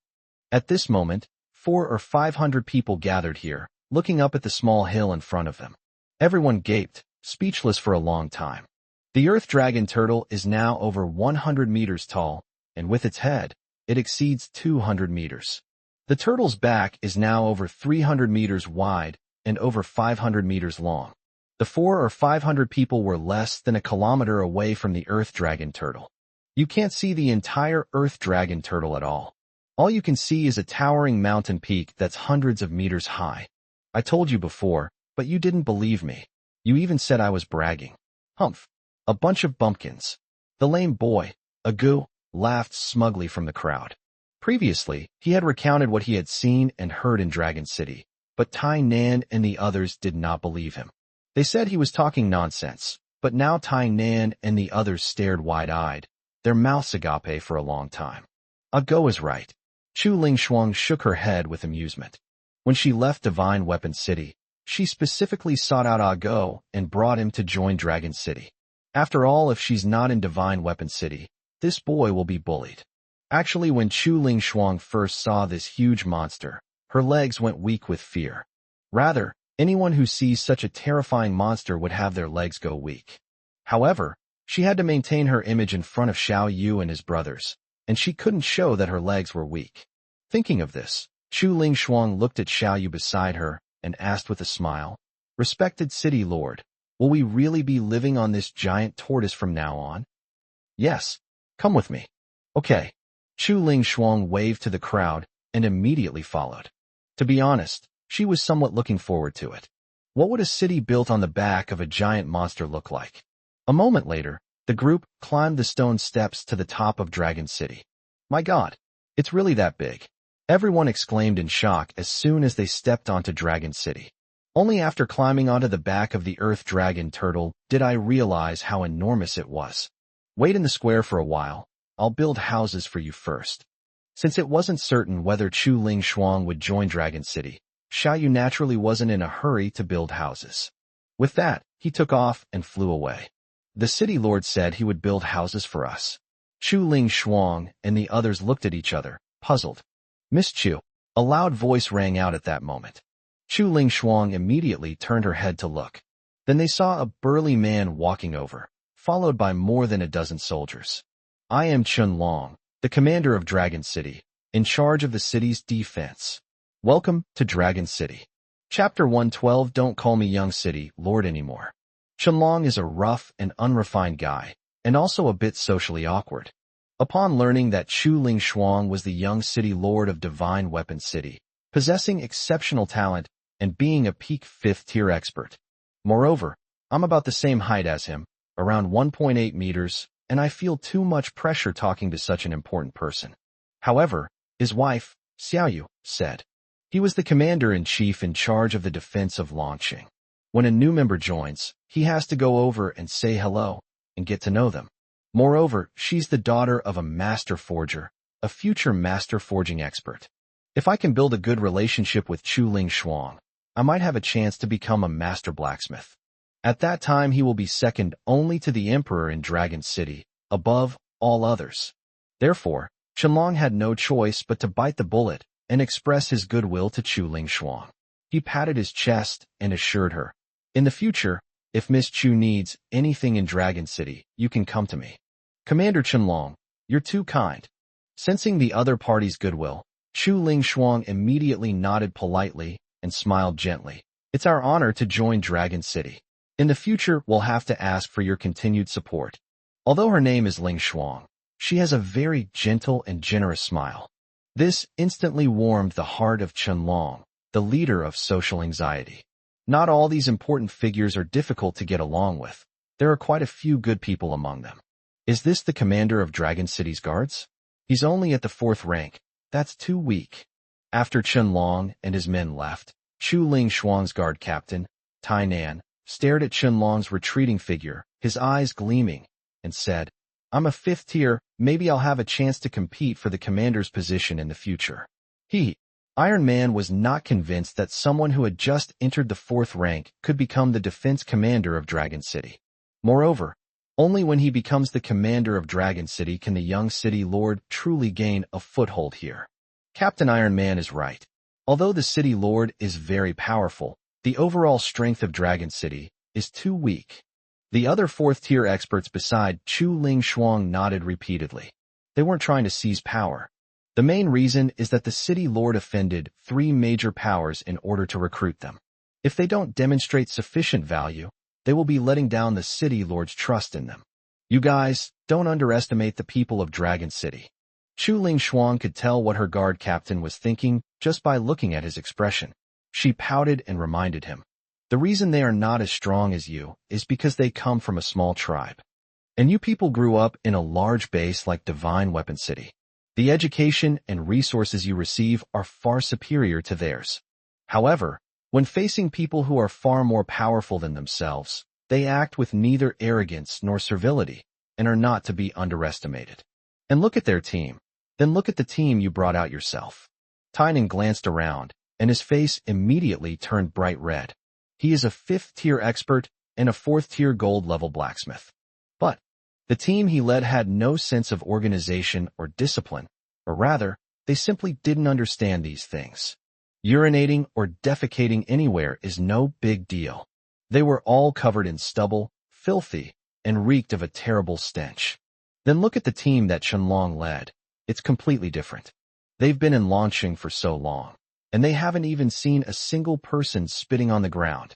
At this moment, 400 or 500 people gathered here, looking up at the small hill in front of them. Everyone gaped, speechless for a long time. The Earth Dragon Turtle is now over 100 meters tall, and with its head, it exceeds 200 meters. The turtle's back is now over 300 meters wide and over 500 meters long. The 400 or 500 people were less than a kilometer away from the Earth Dragon Turtle. You can't see the entire Earth Dragon Turtle at all. All you can see is a towering mountain peak that's hundreds of meters high. I told you before, but you didn't believe me. You even said I was bragging. Humph. A bunch of bumpkins. The lame boy, Agu, laughed smugly from the crowd. Previously, he had recounted what he had seen and heard in Dragon City, but Tai Nan and the others did not believe him. They said he was talking nonsense, but now Tai Nan and the others stared wide-eyed, their mouths agape for a long time. Ago is right. Chu Ling Shuang shook her head with amusement. When she left Divine Weapon City, she specifically sought out Ago and brought him to join Dragon City. After all, if she's not in Divine Weapon City, this boy will be bullied. Actually, when Chu Ling Shuang first saw this huge monster, her legs went weak with fear. Rather, anyone who sees such a terrifying monster would have their legs go weak. However, she had to maintain her image in front of Xiao Yu and his brothers, and she couldn't show that her legs were weak. Thinking of this, Chu Ling Shuang looked at Xiao Yu beside her and asked with a smile, "Respected City Lord, will we really be living on this giant tortoise from now on?" "Yes, come with me." "Okay." Chu Ling Shuang waved to the crowd and immediately followed. To be honest, she was somewhat looking forward to it. What would a city built on the back of a giant monster look like? A moment later, the group climbed the stone steps to the top of Dragon City. My God, it's really that big. Everyone exclaimed in shock as soon as they stepped onto Dragon City. Only after climbing onto the back of the Earth Dragon Turtle did I realize how enormous it was. Wait in the square for a while. I'll build houses for you first. Since it wasn't certain whether Chu Ling Shuang would join Dragon City, Xiao Yu naturally wasn't in a hurry to build houses. With that, he took off and flew away. The city lord said he would build houses for us. Chu Ling Shuang and the others looked at each other, puzzled. "Miss Chu," a loud voice rang out at that moment. Chu Ling Shuang immediately turned her head to look. Then they saw a burly man walking over, followed by more than a dozen soldiers. "I am Chun Long, the commander of Dragon City, in charge of the city's defense. Welcome to Dragon City. Chapter 112. Don't call me young city lord anymore. Qianlong is a rough and unrefined guy, and also a bit socially awkward. Upon learning that Chu Lingshuang was the young city lord of Divine Weapon City, possessing exceptional talent and being a peak 5th tier expert. Moreover, I'm about the same height as him, around 1.8 meters, and I feel too much pressure talking to such an important person. However, his wife, Xiao Yu, said. He was the commander-in-chief in charge of the defense of Longqing. When a new member joins, he has to go over and say hello and get to know them. Moreover, she's the daughter of a master forger, a future master forging expert. If I can build a good relationship with Chu Lingshuang, I might have a chance to become a master blacksmith. At that time he will be second only to the emperor in Dragon City, above all others. Therefore, Qianlong had no choice but to bite the bullet and express his goodwill to Chu Lingshuang. He patted his chest and assured her, "In the future, if Miss Chu needs anything in Dragon City, you can come to me." "Commander Qianlong, you're too kind." Sensing the other party's goodwill, Chu Lingshuang immediately nodded politely and smiled gently. "It's our honor to join Dragon City. In the future, we'll have to ask for your continued support." Although her name is Lingshuang, she has a very gentle and generous smile. This instantly warmed the heart of Qianlong, the leader of social anxiety. Not all these important figures are difficult to get along with. There are quite a few good people among them. Is this the commander of Dragon City's guards? He's only at the 4th rank. That's too weak. After Qianlong and his men left, Chu Lingshuang's guard captain, Tai Nan, stared at Qianlong's retreating figure, his eyes gleaming, and said, "I'm a 5th tier, maybe I'll have a chance to compete for the commander's position in the future." Iron Man was not convinced that someone who had just entered the 4th rank could become the defense commander of Dragon City. Moreover, only when he becomes the commander of Dragon City can the young city lord truly gain a foothold here. Captain Iron Man is right. Although the city lord is very powerful, the overall strength of Dragon City is too weak. The other 4th tier experts beside Chu Lingshuang nodded repeatedly. They weren't trying to seize power. The main reason is that the city lord offended 3 major powers in order to recruit them. If they don't demonstrate sufficient value, they will be letting down the city lord's trust in them. You guys, don't underestimate the people of Dragon City. Chu Lingshuang could tell what her guard captain was thinking just by looking at his expression. She pouted and reminded him. The reason they are not as strong as you is because they come from a small tribe. And you people grew up in a large base like Divine Weapon City. The education and resources you receive are far superior to theirs. However, when facing people who are far more powerful than themselves, they act with neither arrogance nor servility and are not to be underestimated. And look at their team. Then look at the team you brought out yourself. Tynan glanced around, and his face immediately turned bright red. He is a 5th tier expert and a 4th tier gold level blacksmith. But the team he led had no sense of organization or discipline, or rather, they simply didn't understand these things. Urinating or defecating anywhere is no big deal. They were all covered in stubble, filthy, and reeked of a terrible stench. Then look at the team that Qianlong led. It's completely different. They've been in Longqing for so long, and they haven't even seen a single person spitting on the ground.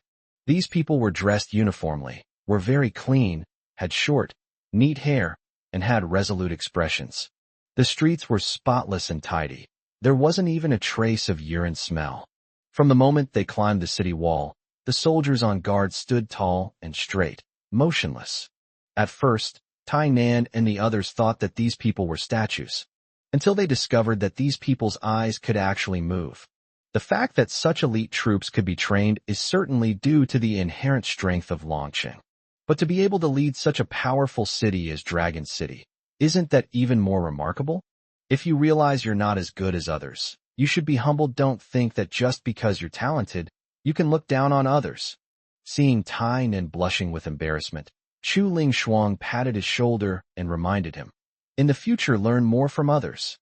These people were dressed uniformly, were very clean, had short, neat hair, and had resolute expressions. The streets were spotless and tidy. There wasn't even a trace of urine smell. From the moment they climbed the city wall, the soldiers on guard stood tall and straight, motionless. At first, Tai Nan and the others thought that these people were statues, until they discovered that these people's eyes could actually move. The fact that such elite troops could be trained is certainly due to the inherent strength of Longqing. But to be able to lead such a powerful city as Dragon City, isn't that even more remarkable? If you realize you're not as good as others, you should be humble. Don't think that just because you're talented, you can look down on others. Seeing Tai Nan blushing with embarrassment, Chu Lingshuang patted his shoulder and reminded him, "In the future, learn more from others."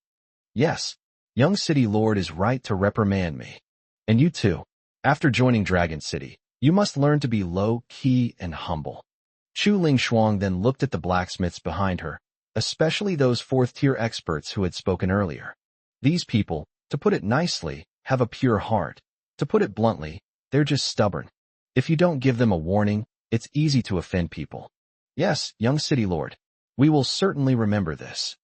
Yes, young city lord is right to reprimand me. And you too. After joining Dragon City, you must learn to be low-key and humble. Chu Lingshuang then looked at the blacksmiths behind her, especially those fourth-tier experts who had spoken earlier. These people, to put it nicely, have a pure heart. To put it bluntly, they're just stubborn. If you don't give them a warning, it's easy to offend people. Yes, young city lord. We will certainly remember this.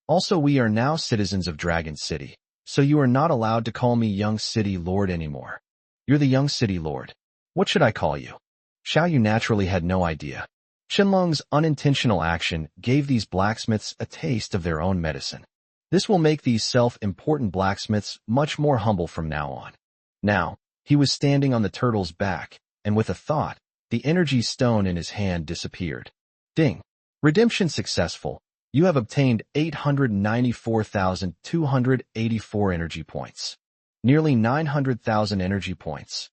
Also, we are now citizens of Dragon City, so you are not allowed to call me young city lord anymore. You're the young city lord. What should I call you? Xiao Yu naturally had no idea. Shenlong's unintentional action gave these blacksmiths a taste of their own medicine. This will make these self-important blacksmiths much more humble from now on. Now, he was standing on the turtle's back, and with a thought, the energy stone in his hand disappeared. Ding! Redemption successful. You have obtained 894,284 energy points. Nearly 900,000 energy points.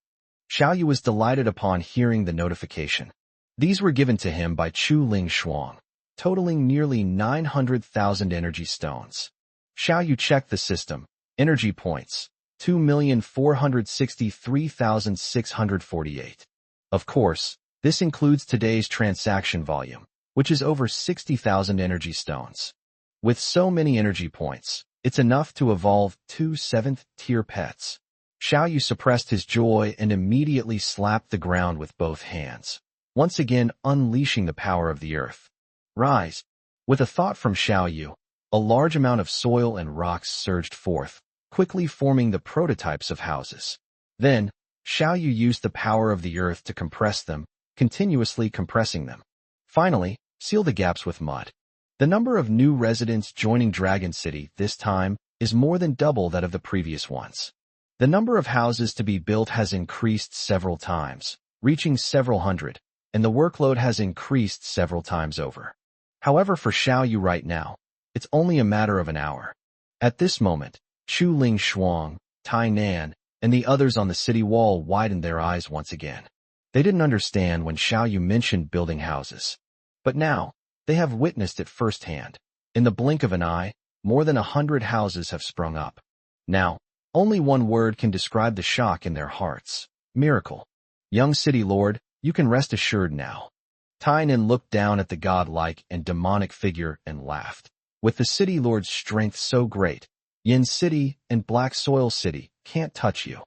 Xiao Yu was delighted upon hearing the notification. These were given to him by Chu Ling Shuang, totaling nearly 900,000 energy stones. Xiao Yu checked the system. Energy points, 2,463,648. Of course, this includes today's transaction volume, which is over 60,000 energy stones. With so many energy points, it's enough to evolve 2 7th-tier pets. Xiao Yu suppressed his joy and immediately slapped the ground with both hands, once again unleashing the power of the earth. Rise! With a thought from Xiao Yu, a large amount of soil and rocks surged forth, quickly forming the prototypes of houses. Then, Xiao Yu used the power of the earth to compress them, continuously compressing them. Finally, seal the gaps with mud. The number of new residents joining Dragon City this time is more than double that of the previous ones. The number of houses to be built has increased several times, reaching several hundred, and the workload has increased several times over. However, for Xiao Yu right now, it's only a matter of an hour. At this moment, Chu Ling Shuang, Tai Nan, and the others on the city wall widened their eyes once again. They didn't understand when Xiao Yu mentioned building houses. But now, they have witnessed it firsthand. In the blink of an eye, more than 100 houses have sprung up. Now, only one word can describe the shock in their hearts. Miracle. Young city lord, you can rest assured now. Tai Nan looked down at the godlike and demonic figure and laughed. With the city lord's strength so great, Yin City and Black Soil City can't touch you.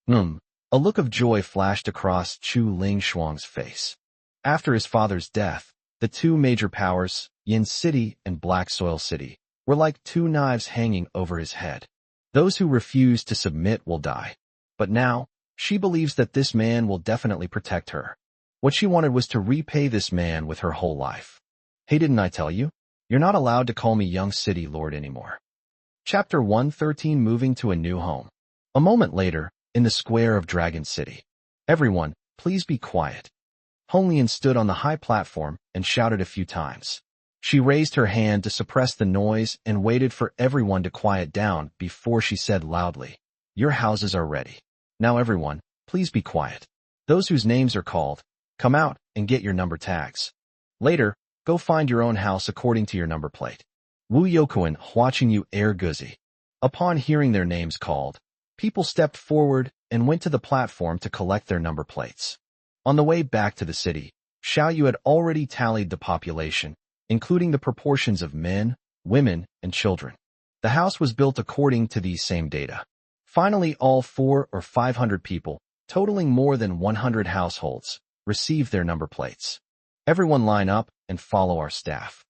A look of joy flashed across Chu Ling Shuang's face. After his father's death, the two major powers, Yin City and Black Soil City, were like two knives hanging over his head. Those who refuse to submit will die. But now, she believes that this man will definitely protect her. What she wanted was to repay this man with her whole life. Hey, didn't I tell you? You're not allowed to call me young city lord anymore. Chapter 113 Moving to a New Home. A moment later, in the square of Dragon City. Everyone, please be quiet. Honglian stood on the high platform and shouted a few times. She raised her hand to suppress the noise and waited for everyone to quiet down before she said loudly, "Your houses are ready. Now everyone, please be quiet. Those whose names are called, come out and get your number tags. Later, go find your own house according to your number plate. Wu Yokuan watching you guzi." Upon hearing their names called, people stepped forward and went to the platform to collect their number plates. On the way back to the city, Xiao Yu had already tallied the population, including the proportions of men, women, and children. The house was built according to these same data. Finally, all 400 or 500 people, totaling more than 100 households, received their number plates. Everyone line up and follow our staff.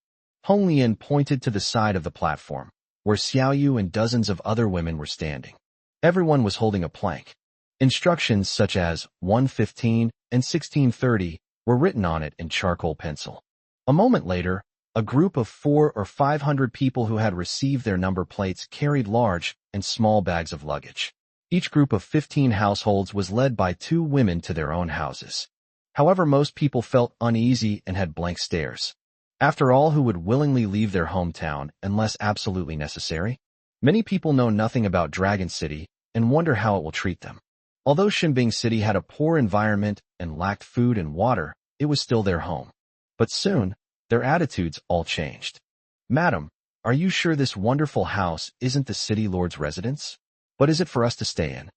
Hong Lian pointed to the side of the platform, where Xiao Yu and dozens of other women were standing. Everyone was holding a plank. Instructions such as 115 and 1630 were written on it in charcoal pencil. A moment later, a group of 400 or 500 people who had received their number plates carried large and small bags of luggage. Each group of 15 households was led by 2 women to their own houses. However, most people felt uneasy and had blank stares. After all, who would willingly leave their hometown unless absolutely necessary? Many people know nothing about Dragon City and wonder how it will treat them. Although Xianbing City had a poor environment and lacked food and water, it was still their home. But soon, their attitudes all changed. "Madam, are you sure this wonderful house isn't the city lord's residence? But is it for us to stay in?"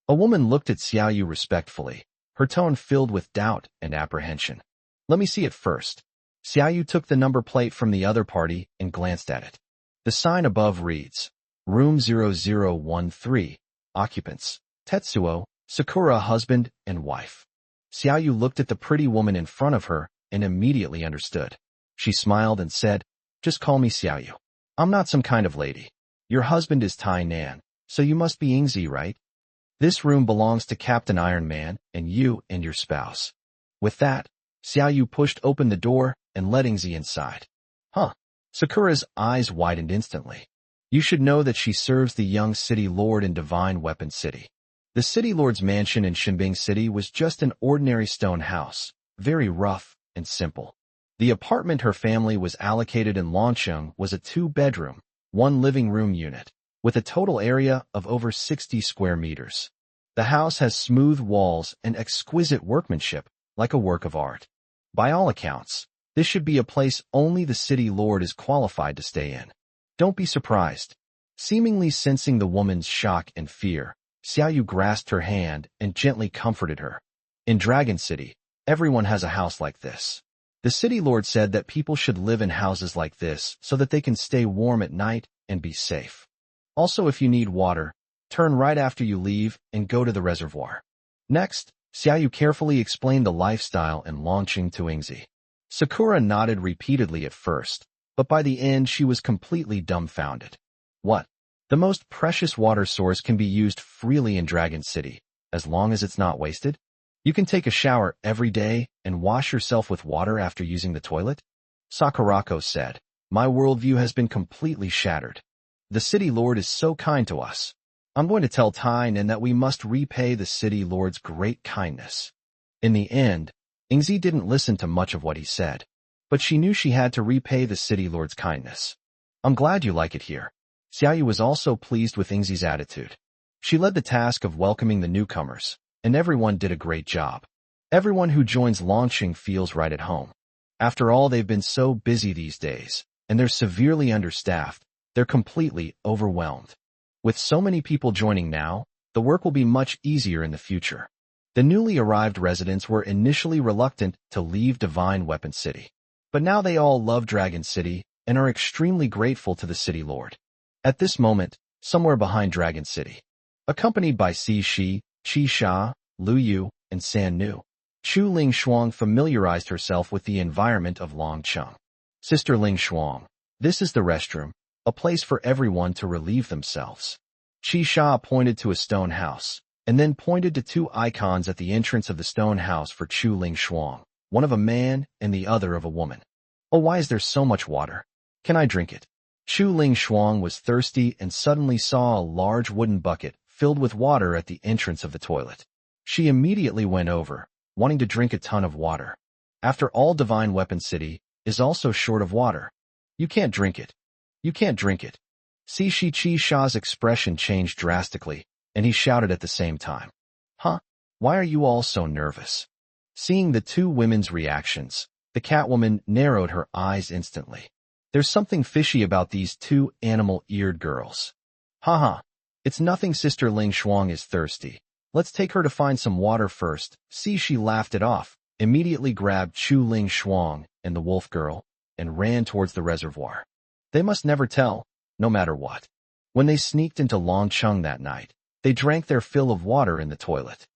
A woman looked at Xiao Yu respectfully, her tone filled with doubt and apprehension. "Let me see it first." Xiao Yu took the number plate from the other party and glanced at it. The sign above reads, Room 0013, Occupants, Tetsuo, Sakura husband and wife. Xiao Yu looked at the pretty woman in front of her and immediately understood. She smiled and said, Just call me Xiao Yu. I'm not some kind of lady. Your husband is Tai Nan, so you must be Yingzi, right? This room belongs to Captain Iron Man and you and your spouse. With that, Xiao Yu pushed open the door and let Yingzi inside. Huh. Sakura's eyes widened instantly. You should know that she serves the young city lord in Divine Weapon City. The city lord's mansion in Shinbing City was just an ordinary stone house, very rough and simple. The apartment her family was allocated in Longcheng was a 2-bedroom, 1 living room unit, with a total area of over 60 square meters. The house has smooth walls and exquisite workmanship, like a work of art. By all accounts, this should be a place only the city lord is qualified to stay in. Don't be surprised. Seemingly sensing the woman's shock and fear, Xiao Yu grasped her hand and gently comforted her. In Dragon City, everyone has a house like this. The city lord said that people should live in houses like this so that they can stay warm at night and be safe. Also, if you need water, turn right after you leave and go to the reservoir. Next, Xiao Yu carefully explained the lifestyle in Longcheng to Yingzi. Sakura nodded repeatedly at first, but by the end she was completely dumbfounded. What? The most precious water source can be used freely in Dragon City, as long as it's not wasted? You can take a shower every day and wash yourself with water after using the toilet? Sakurako said, My worldview has been completely shattered. The city lord is so kind to us. I'm going to tell Tai Nan that we must repay the city lord's great kindness. In the end, Yingzi didn't listen to much of what he said, but she knew she had to repay the city lord's kindness. I'm glad you like it here. Xiao Yu was also pleased with Yingzi's attitude. She led the task of welcoming the newcomers, and everyone did a great job. Everyone who joins Longcheng feels right at home. After all, they've been so busy these days, and they're severely understaffed. They're completely overwhelmed. With so many people joining now, the work will be much easier in the future. The newly arrived residents were initially reluctant to leave Divine Weapon City, but now they all love Dragon City and are extremely grateful to the city lord. At this moment, somewhere behind Dragon City, accompanied by Si Shi, Qi Sha, Lu Yu, and San Nu, Chu Ling Shuang familiarized herself with the environment of Longcheng. Sister Ling Shuang, this is the restroom, a place for everyone to relieve themselves. Qi Sha pointed to a stone house, and then pointed to 2 icons at the entrance of the stone house for Chu Ling Shuang, one of a man and the other of a woman. Oh, why is there so much water? Can I drink it? Chu Ling Shuang was thirsty and suddenly saw a large wooden bucket filled with water at the entrance of the toilet. She immediately went over, wanting to drink a ton of water. After all, Divine Weapon City is also short of water. You can't drink it. You can't drink it. Si Shi Qi Sha's expression changed drastically, and he shouted at the same time. Huh? Why are you all so nervous? Seeing the 2 women's reactions, the Catwoman narrowed her eyes instantly. There's something fishy about these 2 animal-eared girls. Haha. It's nothing. Sister Ling Shuang is thirsty. Let's take her to find some water first. See, she laughed it off, immediately grabbed Chu Ling Shuang and the wolf girl, and ran towards the reservoir. They must never tell, no matter what. When they sneaked into Longcheng that night, they drank their fill of water in the toilet.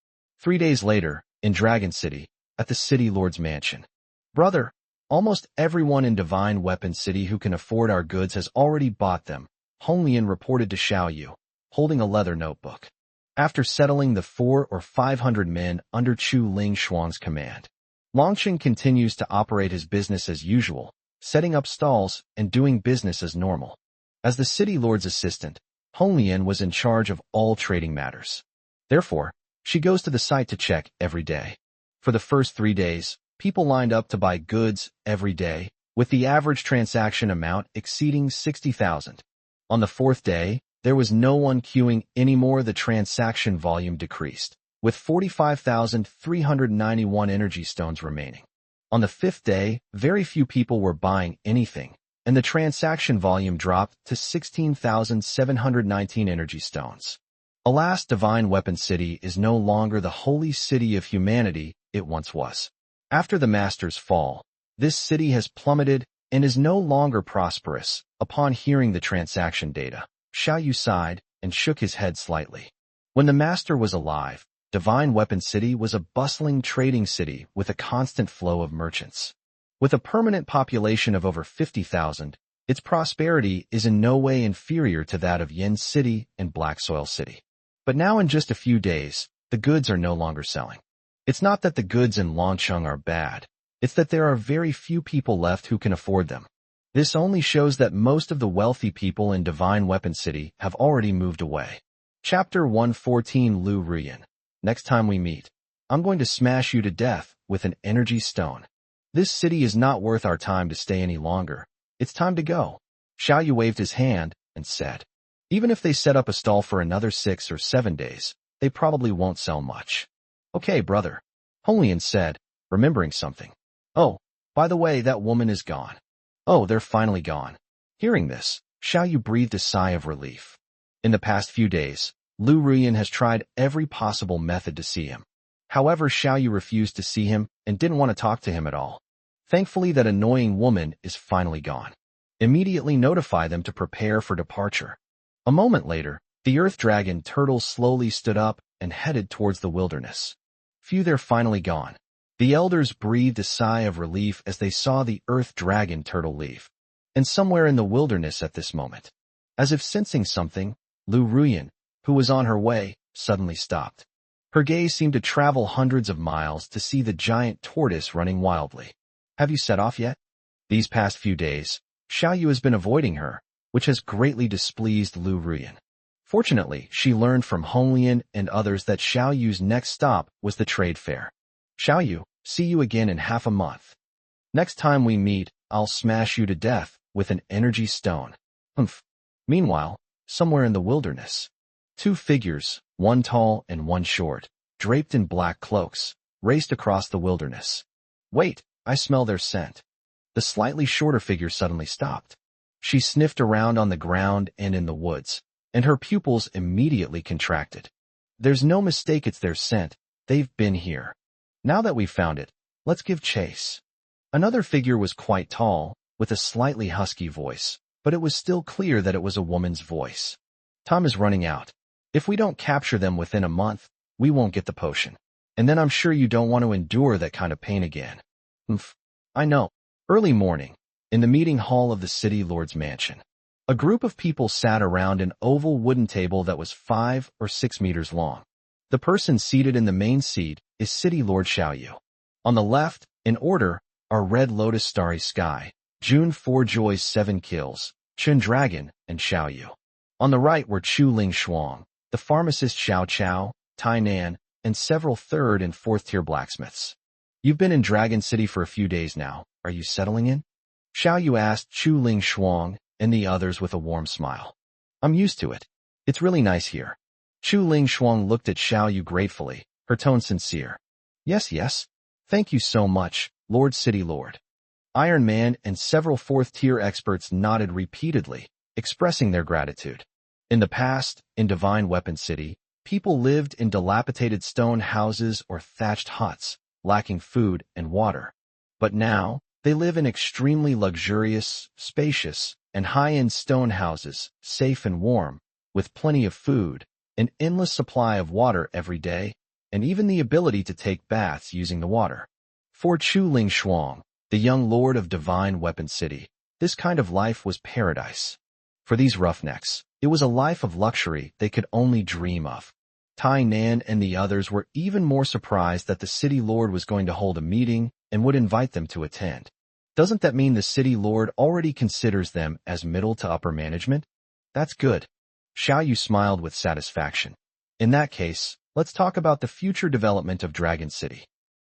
3 days later, in Dragon City, at the city lord's mansion. Brother, almost everyone in Divine Weapon City who can afford our goods has already bought them, Hong Lian reported to Xiao Yu, holding a leather notebook. After settling the 400 or 500 men under Chu Ling Shuang's command, Longcheng continues to operate his business as usual, setting up stalls and doing business as normal. As the city lord's assistant, Hong Lian was in charge of all trading matters. Therefore, she goes to the site to check every day. For the first 3 days, people lined up to buy goods every day, with the average transaction amount exceeding 60,000. On the 4th day, there was no one queuing anymore. The transaction volume decreased, with 45,391 energy stones remaining. On the 5th day, very few people were buying anything, and the transaction volume dropped to 16,719 energy stones. Alas, Divine Weapon City is no longer the holy city of humanity it once was. After the Master's fall, This city has plummeted and is no longer prosperous. Upon hearing the transaction data, Xiao Yu sighed and shook his head slightly. When the master was alive, Divine Weapon City was a bustling trading city with a constant flow of merchants. With a permanent population of over 50,000, its prosperity is in no way inferior to that of Yin City and Black Soil City. But now in just a few days, the goods are no longer selling. It's not that the goods in Longcheng are bad, it's that there are very few people left who can afford them. This only shows that most of the wealthy people in Divine Weapon City have already moved away. Chapter 114 Lu Ruyan. Next time we meet, I'm going to smash you to death with an energy stone. This city is not worth our time to stay any longer. It's time to go. Xiao Yu waved his hand and said, even if they set up a stall for another 6 or 7 days, they probably won't sell much. Okay, brother. Honglian said, remembering something. Oh, by the way, that woman is gone. Oh, they're finally gone. Hearing this, Xiao Yu breathed a sigh of relief. In the past few days, Lu Ruyan has tried every possible method to see him. However, Xiao Yu refused to see him and didn't want to talk to him at all. Thankfully, that annoying woman is finally gone. Immediately notify them to prepare for departure. A moment later, the earth dragon turtle slowly stood up and headed towards the wilderness. Phew, they're finally gone. The elders breathed a sigh of relief as they saw the earth dragon turtle leave. And somewhere in the wilderness at this moment, as if sensing something, Lu Ruyan, who was on her way, suddenly stopped. Her gaze seemed to travel hundreds of miles to see the giant tortoise running wildly. Have you set off yet? These past few days, Xiao Yu has been avoiding her, which has greatly displeased Lu Ruyan. Fortunately, she learned from Honglian and others that Xiao Yu's next stop was the trade fair. Xiao Yu, see you again in half a month. Next time we meet, I'll smash you to death with an energy stone. Humph. Meanwhile, somewhere in the wilderness, 2 figures, one tall and one short, draped in black cloaks, raced across the wilderness. Wait, I smell their scent. The slightly shorter figure suddenly stopped. She sniffed around on the ground and in the woods, and her pupils immediately contracted. There's no mistake, it's their scent. They've been here. Now that we've found it, let's give chase. Another figure was quite tall, with a slightly husky voice, but it was still clear that it was a woman's voice. Time is running out. If we don't capture them within a month, we won't get the potion. And then I'm sure you don't want to endure that kind of pain again. I know. Early morning, in the meeting hall of the city lord's mansion, a group of people sat around an oval wooden table that was 5 or 6 meters long. The person seated in the main seat is City Lord Xiao Yu. On the left, in order, are Red Lotus Starry Sky, June 4 Joy's 7 Kills, Chun Dragon, and Xiao Yu. On the right were Chu Ling Shuang, the pharmacist Xiao Chao, Tai Nan, and several 3rd and 4th tier blacksmiths. You've been in Dragon City for a few days now. Are you settling in? Xiao Yu asked Chu Ling Shuang and the others with a warm smile. I'm used to it. It's really nice here. Chu Ling Shuang looked at Xiao Yu gratefully, her tone sincere. Yes. Thank you so much, Lord City Lord. Iron Man and several 4th tier experts nodded repeatedly, expressing their gratitude. In the past, in Divine Weapon City, people lived in dilapidated stone houses or thatched huts, lacking food and water. But now, they live in extremely luxurious, spacious, and high-end stone houses, safe and warm, with plenty of food, an endless supply of water every day, and even the ability to take baths using the water. For Chu Ling Shuang, the young lord of Divine Weapon City, this kind of life was paradise. For these roughnecks, it was a life of luxury they could only dream of. Tai Nan and the others were even more surprised that the city lord was going to hold a meeting and would invite them to attend. Doesn't that mean the city lord already considers them as middle to upper management? That's good. Xiao Yu smiled with satisfaction. In that case, let's talk about the future development of Dragon City.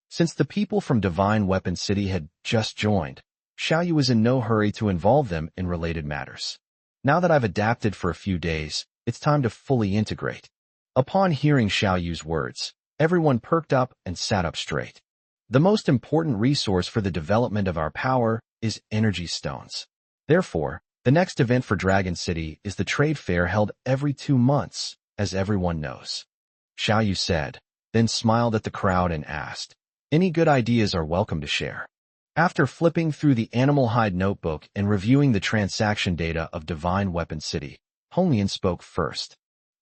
Since the people from Divine Weapon City had just joined, Xiao Yu was in no hurry to involve them in related matters. Now that I've adapted for a few days, it's time to fully integrate. Upon hearing Xiao Yu's words, everyone perked up and sat up straight. The most important resource for the development of our power is energy stones. Therefore, the next event for Dragon City is the trade fair held every 2 months, as everyone knows. Xiao Yu said, then smiled at the crowd and asked, any good ideas are welcome to share. After flipping through the animal hide notebook and reviewing the transaction data of Divine Weapon City, Honglian spoke first.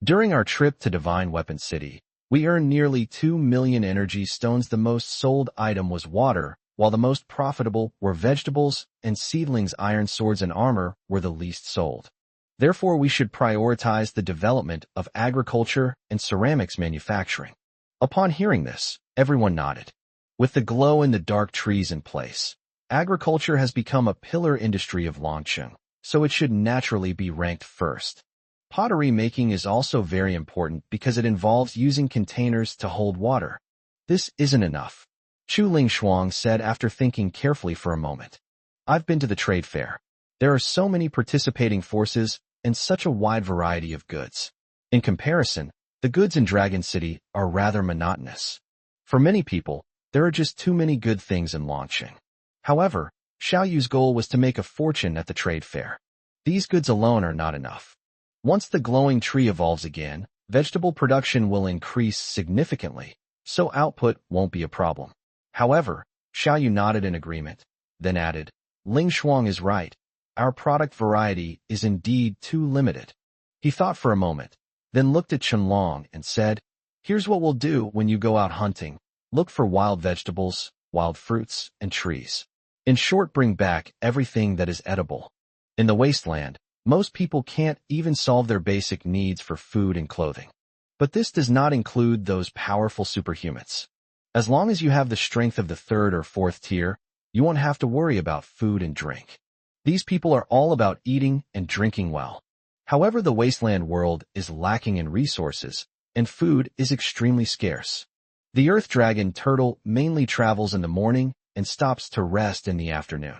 During our trip to Divine Weapon City, we earned nearly 2 million energy stones. The most sold item was water, while the most profitable were vegetables and seedlings. Iron swords and armor were the least sold. Therefore, we should prioritize the development of agriculture and ceramics manufacturing. Upon hearing this, everyone nodded. With the glow-in-the-dark trees in place, agriculture has become a pillar industry of Longcheng, so it should naturally be ranked first. Pottery making is also very important because it involves using containers to hold water. This isn't enough, Chu Lingshuang said after thinking carefully for a moment. I've been to the trade fair. There are so many participating forces and such a wide variety of goods. In comparison, the goods in Dragon City are rather monotonous. For many people, there are just too many good things in Longcheng. However, Xiao Yu's goal was to make a fortune at the trade fair. These goods alone are not enough. Once the glowing tree evolves again, vegetable production will increase significantly, so output won't be a problem. However, Xiao Yu nodded in agreement, then added, Ling Shuang is right. Our product variety is indeed too limited. He thought for a moment, then looked at Chenlong and said, here's what we'll do when you go out hunting. Look for wild vegetables, wild fruits, and trees. In short, bring back everything that is edible. In the wasteland, most people can't even solve their basic needs for food and clothing. But this does not include those powerful superhumans. As long as you have the strength of the 3rd or 4th tier, you won't have to worry about food and drink. These people are all about eating and drinking well. However, the wasteland world is lacking in resources, and food is extremely scarce. The earth dragon turtle mainly travels in the morning and stops to rest in the afternoon.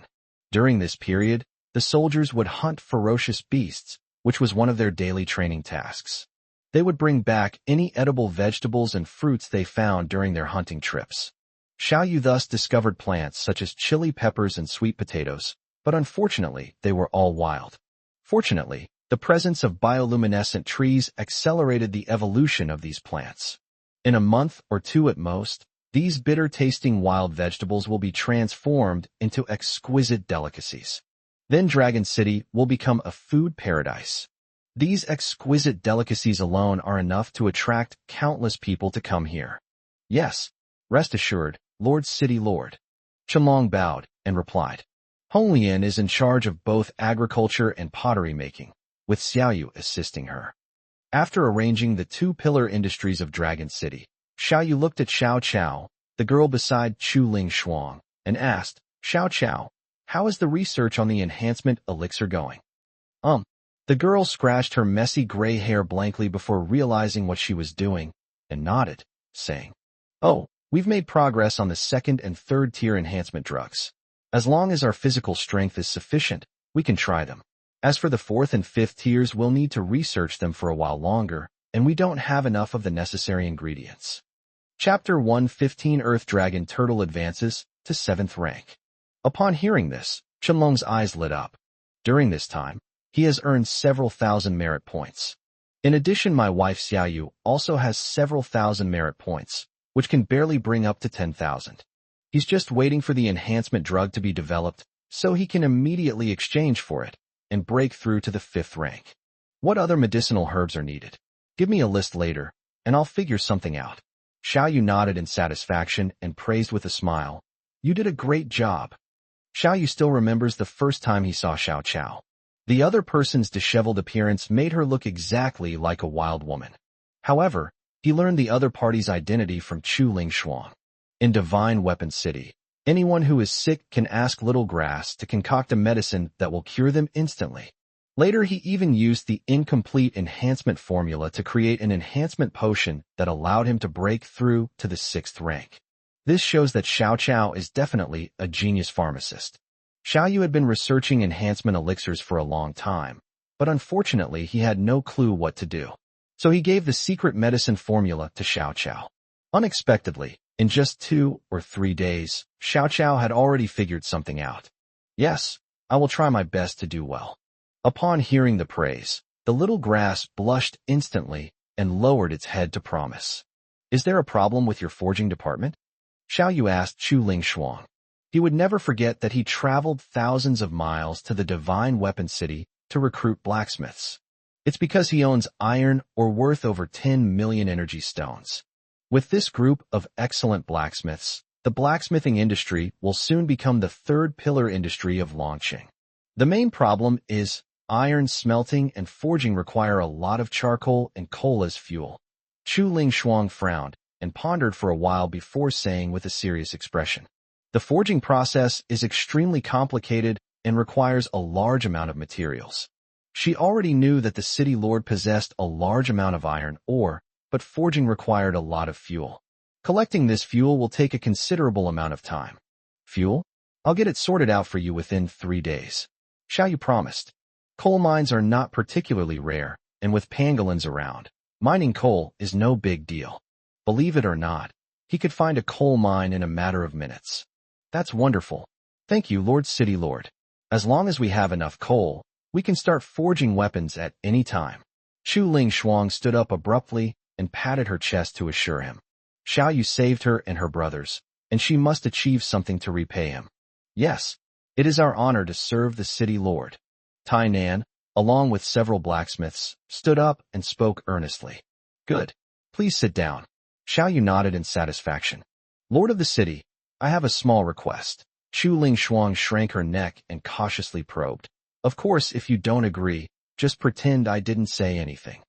During this period, the soldiers would hunt ferocious beasts, which was one of their daily training tasks. They would bring back any edible vegetables and fruits they found during their hunting trips. Xiao Yu thus discovered plants such as chili peppers and sweet potatoes, but unfortunately, they were all wild. Fortunately, the presence of bioluminescent trees accelerated the evolution of these plants. In a month or two at most, these bitter-tasting wild vegetables will be transformed into exquisite delicacies. Then Dragon City will become a food paradise. These exquisite delicacies alone are enough to attract countless people to come here. Yes, rest assured, Lord City Lord. Chenlong bowed and replied. Honglian is in charge of both agriculture and pottery making, with Xiao Yu assisting her. After arranging the 2 pillar industries of Dragon City, Xiao Yu looked at Xiao Chao, the girl beside Chu Ling Shuang, and asked, Xiao Chao, how is the research on the enhancement elixir going? The girl scratched her messy gray hair blankly before realizing what she was doing, and nodded, saying, Oh, we've made progress on the 2nd and 3rd tier enhancement drugs. As long as our physical strength is sufficient, we can try them. As for the 4th and 5th tiers, we'll need to research them for a while longer, and we don't have enough of the necessary ingredients. Chapter 115 Earth Dragon Turtle Advances to 7th Rank. Upon hearing this, Chenlong's eyes lit up. During this time, he has earned several thousand merit points. In addition, my wife Xiao Yu also has several thousand merit points, which can barely bring up to 10,000. He's just waiting for the enhancement drug to be developed so he can immediately exchange for it and break through to the 5th rank. What other medicinal herbs are needed? Give me a list later, and I'll figure something out. Xiao Yu nodded in satisfaction and praised with a smile. You did a great job. Xiao Yu still remembers the first time he saw Xiao Chao. The other person's disheveled appearance made her look exactly like a wild woman. However, he learned the other party's identity from Chu Ling Shuang. In Divine Weapon City, anyone who is sick can ask Little Grass to concoct a medicine that will cure them instantly. Later, he even used the incomplete enhancement formula to create an enhancement potion that allowed him to break through to the 6th rank. This shows that Xiao Chao is definitely a genius pharmacist. Xiao Yu had been researching enhancement elixirs for a long time, but unfortunately he had no clue what to do. So he gave the secret medicine formula to Xiao Chao. Unexpectedly, in just 2 or 3 days, Xiao Chao had already figured something out. Yes, I will try my best to do well. Upon hearing the praise, the little grass blushed instantly and lowered its head to promise. Is there a problem with your forging department? Xiao Yu asked Chu Ling Shuang. He would never forget that he traveled thousands of miles to the divine weapon city to recruit blacksmiths. It's because he owns iron or worth over 10 million energy stones. With this group of excellent blacksmiths, the blacksmithing industry will soon become the third pillar industry of Longqing. The main problem is iron smelting and forging require a lot of charcoal and coal as fuel. Chu Lingshuang frowned and pondered for a while before saying with a serious expression, "The forging process is extremely complicated and requires a large amount of materials." She already knew that the city lord possessed a large amount of iron ore, but forging required a lot of fuel. Collecting this fuel will take a considerable amount of time. Fuel? I'll get it sorted out for you within 3 days. Xiao Yu promised. Coal mines are not particularly rare, and with pangolins around, mining coal is no big deal. Believe it or not, he could find a coal mine in a matter of minutes. That's wonderful. Thank you, Lord City Lord. As long as we have enough coal, we can start forging weapons at any time. Chu Lingshuang stood up abruptly and patted her chest to assure him. Xiao Yu saved her and her brothers, and she must achieve something to repay him. Yes, it is our honor to serve the city lord. Tai Nan, along with several blacksmiths, stood up and spoke earnestly. Good. Please sit down. Xiao Yu nodded in satisfaction. Lord of the city, I have a small request. Chu Lingshuang shrank her neck and cautiously probed. Of course, if you don't agree, just pretend I didn't say anything.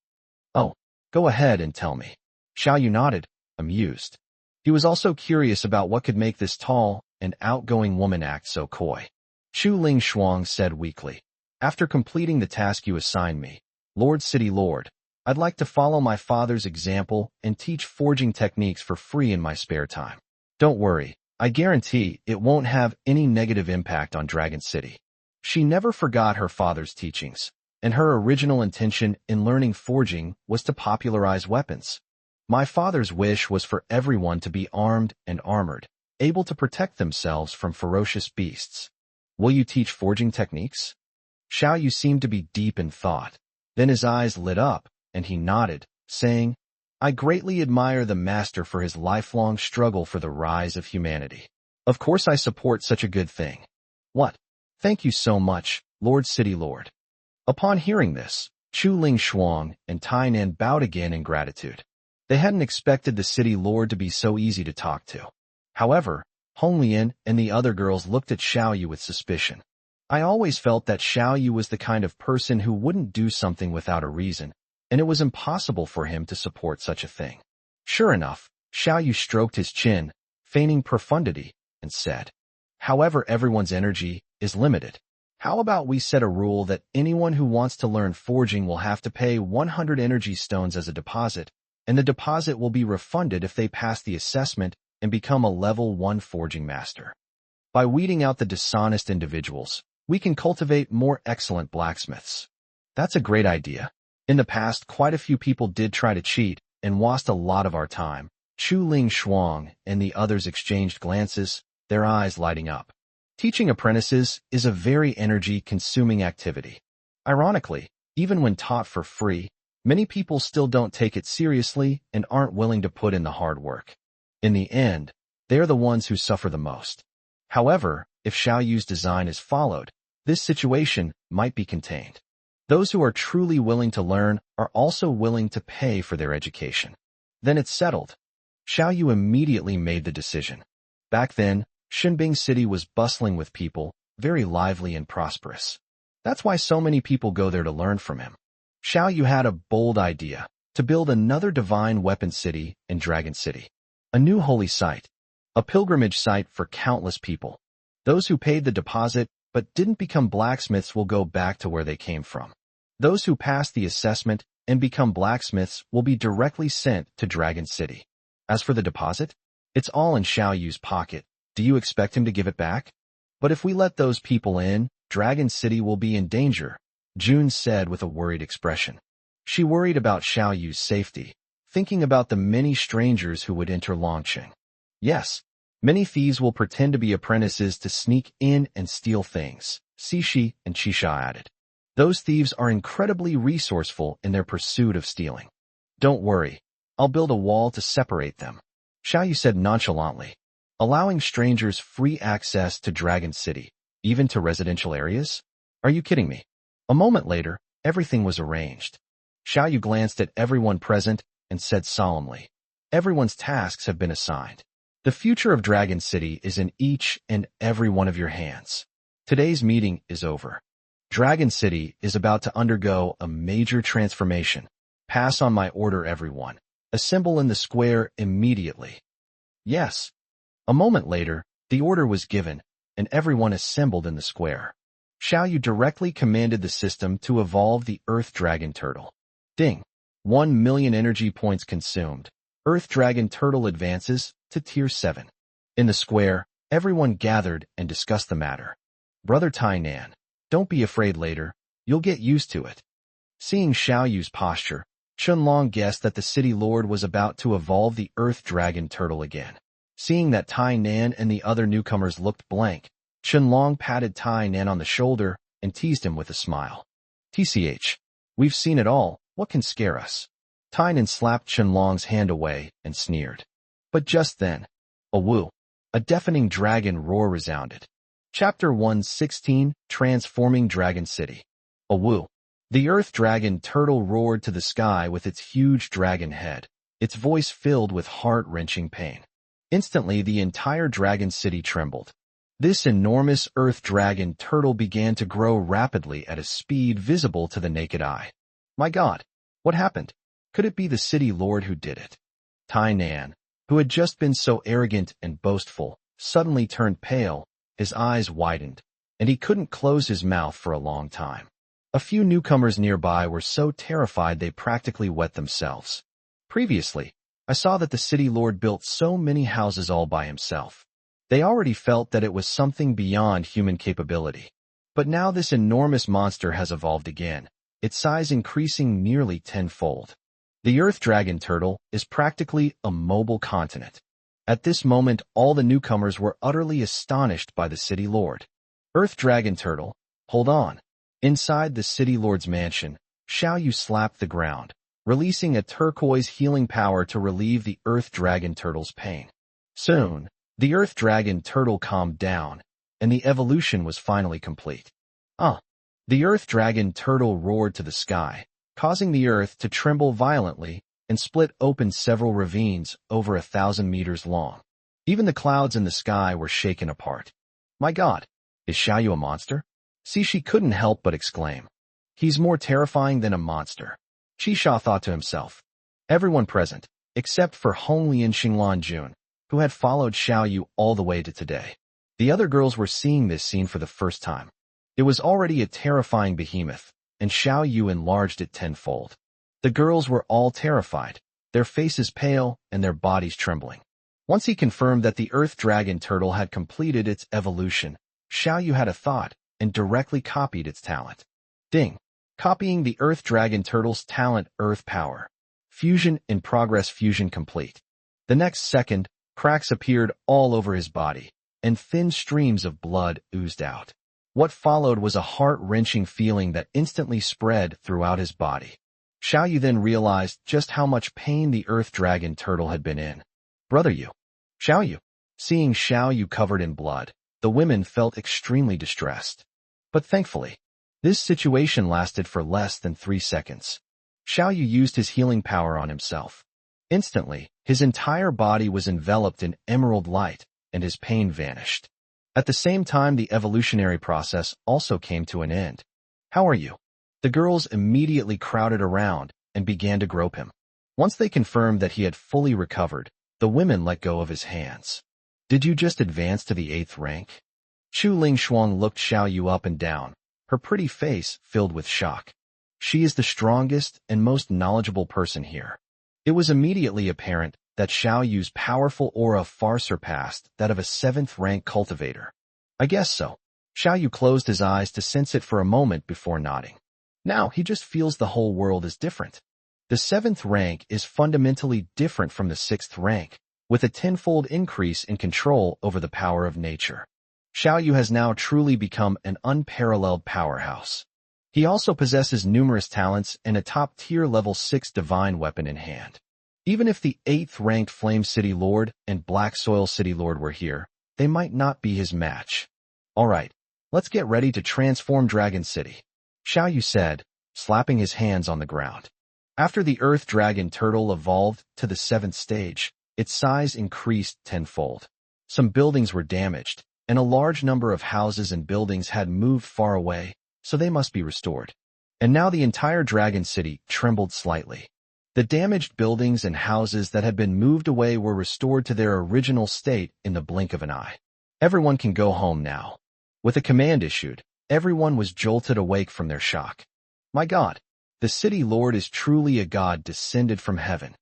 Oh, go ahead and tell me. Xiao Yu nodded, amused. He was also curious about what could make this tall and outgoing woman act so coy. Chu Lingshuang said weakly, after completing the task you assigned me, Lord City Lord, I'd like to follow my father's example and teach forging techniques for free in my spare time. Don't worry, I guarantee it won't have any negative impact on Dragon City. She never forgot her father's teachings, and her original intention in learning forging was to popularize weapons. My father's wish was for everyone to be armed and armored, able to protect themselves from ferocious beasts. Will you teach forging techniques? Xiao Yu seemed to be deep in thought. Then his eyes lit up, and he nodded, saying, I greatly admire the master for his lifelong struggle for the rise of humanity. Of course I support such a good thing. What? Thank you so much, Lord City Lord. Upon hearing this, Chu Lingshuang and Tai Nan bowed again in gratitude. They hadn't expected the city lord to be so easy to talk to. However, Hong Lian and the other girls looked at Xiao Yu with suspicion. I always felt that Xiao Yu was the kind of person who wouldn't do something without a reason, and it was impossible for him to support such a thing. Sure enough, Xiao Yu stroked his chin, feigning profundity, and said, However, everyone's energy is limited. How about we set a rule that anyone who wants to learn forging will have to pay 100 energy stones as a deposit, and the deposit will be refunded if they pass the assessment and become a level 1 forging master. By weeding out the dishonest individuals, we can cultivate more excellent blacksmiths. That's a great idea. In the past, quite a few people did try to cheat and lost a lot of our time. Chu Lingshuang and the others exchanged glances, their eyes lighting up. Teaching apprentices is a very energy-consuming activity. Ironically, even when taught for free, many people still don't take it seriously and aren't willing to put in the hard work. In the end, they're the ones who suffer the most. However, if Xiao Yu's design is followed, this situation might be contained. Those who are truly willing to learn are also willing to pay for their education. Then it's settled. Xiao Yu immediately made the decision. Back then, Shinbing City was bustling with people, very lively and prosperous. That's why so many people go there to learn from him. Xiao Yu had a bold idea, to build another divine weapon city in Dragon City. A new holy site. A pilgrimage site for countless people. Those who paid the deposit but didn't become blacksmiths will go back to where they came from. Those who pass the assessment and become blacksmiths will be directly sent to Dragon City. As for the deposit, it's all in Xiao Yu's pocket. Do you expect him to give it back? But if we let those people in, Dragon City will be in danger, June said with a worried expression. She worried about Xiao Yu's safety, thinking about the many strangers who would enter Longqing. Yes, many thieves will pretend to be apprentices to sneak in and steal things, Cixi and Qisha added. Those thieves are incredibly resourceful in their pursuit of stealing. Don't worry, I'll build a wall to separate them, Xiao Yu said nonchalantly. allowing strangers free access to Dragon City, even to residential areas? Are you kidding me? A moment later, everything was arranged. Xiao Yu glanced at everyone present and said solemnly, "Everyone's tasks have been assigned. The future of Dragon City is in each and every one of your hands. Today's meeting is over. Dragon City is about to undergo a major transformation. Pass on my order, everyone. Assemble in the square immediately." Yes. A moment later, the order was given, and everyone assembled in the square. Xiao Yu directly commanded the system to evolve the Earth Dragon Turtle. Ding. 1,000,000 energy points consumed. Earth Dragon Turtle advances to Tier 7. In the square, everyone gathered and discussed the matter. "Brother Tai Nan, don't be afraid later. You'll get used to it." Seeing Xiao Yu's posture, Chunlong guessed that the city lord was about to evolve the Earth Dragon Turtle again. Seeing that Tai Nan and the other newcomers looked blank, Chunlong patted Tai Nan on the shoulder and teased him with a smile. "TCH, we've seen it all. What can scare us?" Tai Nan slapped Chunlong's hand away and sneered. But just then, a deafening dragon roar resounded. Chapter 116, Transforming Dragon City. The Earth Dragon Turtle roared to the sky with its huge dragon head, its voice filled with heart-wrenching pain. Instantly, the entire Dragon City trembled. This enormous Earth Dragon Turtle began to grow rapidly at a speed visible to the naked eye. My God, what happened? Could it be the city lord who did it? Tai Nan, who had just been so arrogant and boastful, suddenly turned pale, his eyes widened, and he couldn't close his mouth for a long time. A few newcomers nearby were so terrified they practically wet themselves. Previously, I saw that the city lord built so many houses all by himself. They already felt that it was something beyond human capability. But now this enormous monster has evolved again, its size increasing nearly tenfold. The Earth Dragon Turtle is practically a mobile continent. At this moment, all the newcomers were utterly astonished by the city lord. Earth Dragon Turtle, hold on. Inside the city lord's mansion, Xiao Yu slapped the ground, releasing a turquoise healing power to relieve the Earth Dragon Turtle's pain. Soon, the Earth Dragon Turtle calmed down, and the evolution was finally complete. The Earth Dragon Turtle roared to the sky, causing the earth to tremble violently and split open several ravines over 1,000 meters long. Even the clouds in the sky were shaken apart. My God, is Xiao Yu a monster? She couldn't help but exclaim. He's more terrifying than a monster. Qisha thought to himself. Everyone present, except for Hongli and Xinglan Jun, who had followed Xiao Yu all the way to today. The other girls were seeing this scene for the first time. It was already a terrifying behemoth, and Xiao Yu enlarged it tenfold. The girls were all terrified, their faces pale and their bodies trembling. Once he confirmed that the Earth Dragon Turtle had completed its evolution, Xiao Yu had a thought and directly copied its talent. Ding! Copying the Earth Dragon Turtle's talent, Earth Power. Fusion in progress, fusion complete. The next second, cracks appeared all over his body, and thin streams of blood oozed out. What followed was a heart-wrenching feeling that instantly spread throughout his body. Xiao Yu then realized just how much pain the Earth Dragon Turtle had been in. Brother Yu. Xiao Yu. Seeing Xiao Yu covered in blood, the women felt extremely distressed. But thankfully, this situation lasted for less than 3 seconds. Xiao Yu used his healing power on himself. Instantly, his entire body was enveloped in emerald light, and his pain vanished. At the same time, the evolutionary process also came to an end. How are you? The girls immediately crowded around and began to grope him. Once they confirmed that he had fully recovered, the women let go of his hands. Did you just advance to the 8th rank? Chu Lingshuang looked Xiao Yu up and down, her pretty face filled with shock. She is the strongest and most knowledgeable person here. It was immediately apparent that Xiao Yu's powerful aura far surpassed that of a 7th rank cultivator. I guess so. Xiao Yu closed his eyes to sense it for a moment before nodding. Now he just feels the whole world is different. The 7th rank is fundamentally different from the 6th rank, with a tenfold increase in control over the power of nature. Xiao Yu has now truly become an unparalleled powerhouse. He also possesses numerous talents and a top-tier level 6 divine weapon in hand. Even if the 8th-ranked Flame City Lord and Black Soil City Lord were here, they might not be his match. All right, let's get ready to transform Dragon City, Xiao Yu said, slapping his hands on the ground. After the Earth Dragon Turtle evolved to the 7th stage, its size increased tenfold. Some buildings were damaged, and a large number of houses and buildings had moved far away, so they must be restored. And now the entire Dragon City trembled slightly. The damaged buildings and houses that had been moved away were restored to their original state in the blink of an eye. Everyone can go home now. With a command issued, everyone was jolted awake from their shock. My God, the City Lord is truly a god descended from heaven.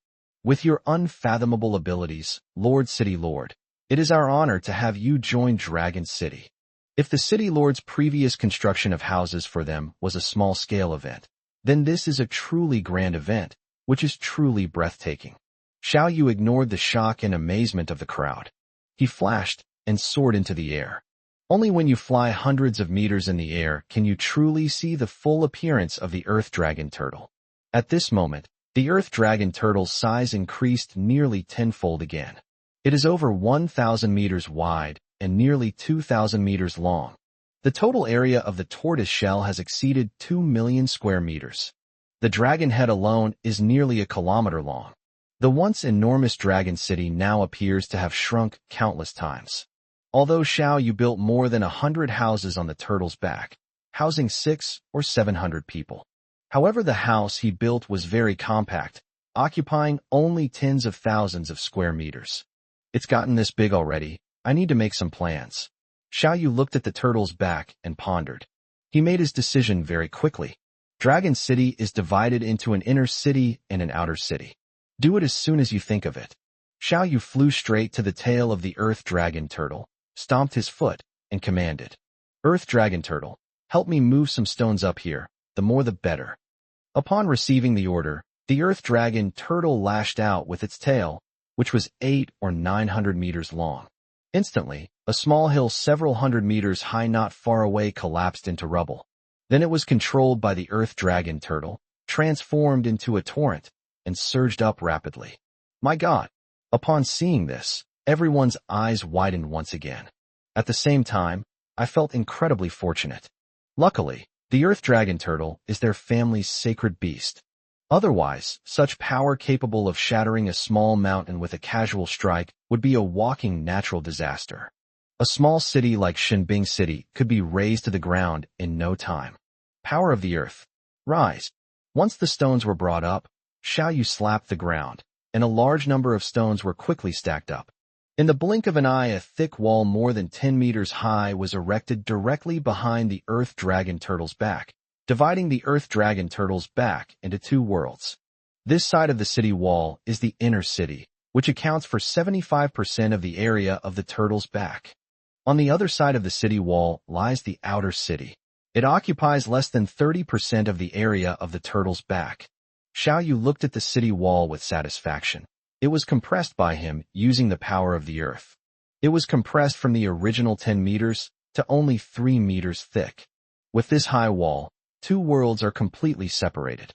With your unfathomable abilities, Lord City Lord, it is our honor to have you join Dragon City. If the City Lord's previous construction of houses for them was a small-scale event, then this is a truly grand event, which is truly breathtaking. Xiao Yu ignored the shock and amazement of the crowd. He flashed and soared into the air. Only when you fly hundreds of meters in the air can you truly see the full appearance of the Earth Dragon Turtle. At this moment, the Earth Dragon Turtle's size increased nearly tenfold again. It is over 1,000 meters wide and nearly 2,000 meters long. The total area of the tortoise shell has exceeded 2 million square meters. The dragon head alone is nearly a kilometer long. The once enormous Dragon City now appears to have shrunk countless times. Although Xiao Yu built more than 100 houses on the turtle's back, housing 600 or 700 people. However, the house he built was very compact, occupying only tens of thousands of square meters. It's gotten this big already. I need to make some plans. Xiao Yu looked at the turtle's back and pondered. He made his decision very quickly. Dragon City is divided into an inner city and an outer city. Do it as soon as you think of it. Xiao Yu flew straight to the tail of the Earth Dragon Turtle, stomped his foot, and commanded, Earth Dragon Turtle, help me move some stones up here, the more the better. Upon receiving the order, the Earth Dragon Turtle lashed out with its tail, which was 800 or 900 meters long. Instantly, a small hill several hundred meters high not far away collapsed into rubble. Then it was controlled by the Earth Dragon Turtle, transformed into a torrent, and surged up rapidly. My God! Upon seeing this, everyone's eyes widened once again. At the same time, I felt incredibly fortunate. Luckily, the Earth Dragon Turtle is their family's sacred beast. Otherwise, such power capable of shattering a small mountain with a casual strike would be a walking natural disaster. A small city like Shinbing City could be razed to the ground in no time. Power of the Earth. Rise. Once the stones were brought up, Xiao Yu slapped the ground, and a large number of stones were quickly stacked up. In the blink of an eye, a thick wall more than 10 meters high was erected directly behind the Earth Dragon Turtle's back, dividing the Earth Dragon Turtle's back into two worlds. This side of the city wall is the inner city, which accounts for 75% of the area of the turtle's back. On the other side of the city wall lies the outer city. It occupies less than 30% of the area of the turtle's back. Xiao Yu looked at the city wall with satisfaction. It was compressed by him using the power of the earth. It was compressed from the original 10 meters to only 3 meters thick. With this high wall, two worlds are completely separated.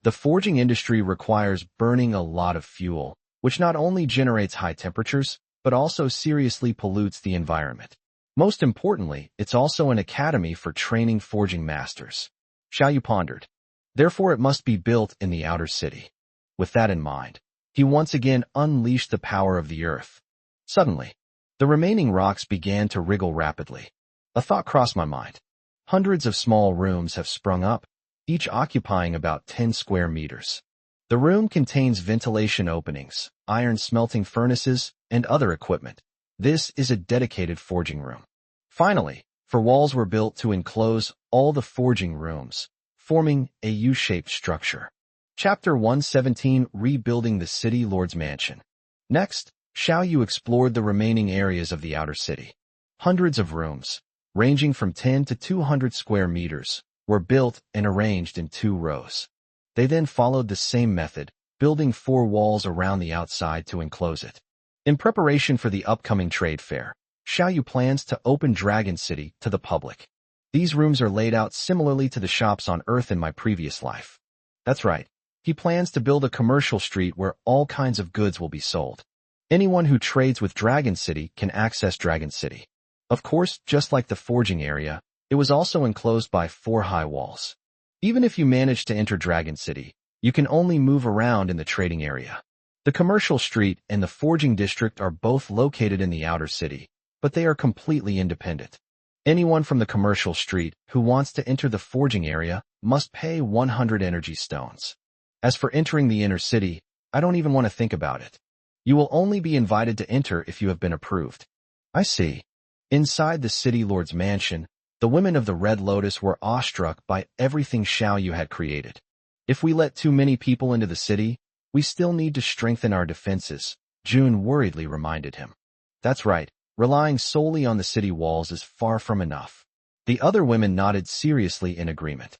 The forging industry requires burning a lot of fuel, which not only generates high temperatures, but also seriously pollutes the environment. Most importantly, it's also an academy for training forging masters. Xiao Yu pondered. Therefore, it must be built in the outer city. With that in mind, he once again unleashed the power of the earth. Suddenly, the remaining rocks began to wriggle rapidly. A thought crossed my mind. Hundreds of small rooms have sprung up, each occupying about 10 square meters. The room contains ventilation openings, iron smelting furnaces, and other equipment. This is a dedicated forging room. Finally, four walls were built to enclose all the forging rooms, forming a U-shaped structure. Chapter 117, Rebuilding the City Lord's Mansion. Next, Xiao Yu explored the remaining areas of the outer city. Hundreds of rooms, ranging from 10 to 200 square meters, were built and arranged in 2 rows. They then followed the same method, building 4 walls around the outside to enclose it. In preparation for the upcoming trade fair, Xiao Yu plans to open Dragon City to the public. These rooms are laid out similarly to the shops on Earth in my previous life. That's right. He plans to build a commercial street where all kinds of goods will be sold. Anyone who trades with Dragon City can access Dragon City. Of course, just like the forging area, it was also enclosed by 4 high walls. Even if you manage to enter Dragon City, you can only move around in the trading area. The commercial street and the forging district are both located in the outer city, but they are completely independent. Anyone from the commercial street who wants to enter the forging area must pay 100 energy stones. As for entering the inner city, I don't even want to think about it. You will only be invited to enter if you have been approved. I see. Inside the city lord's mansion, the women of the Red Lotus were awestruck by everything Xiao Yu had created. If we let too many people into the city, we still need to strengthen our defenses, June worriedly reminded him. That's right, relying solely on the city walls is far from enough. The other women nodded seriously in agreement.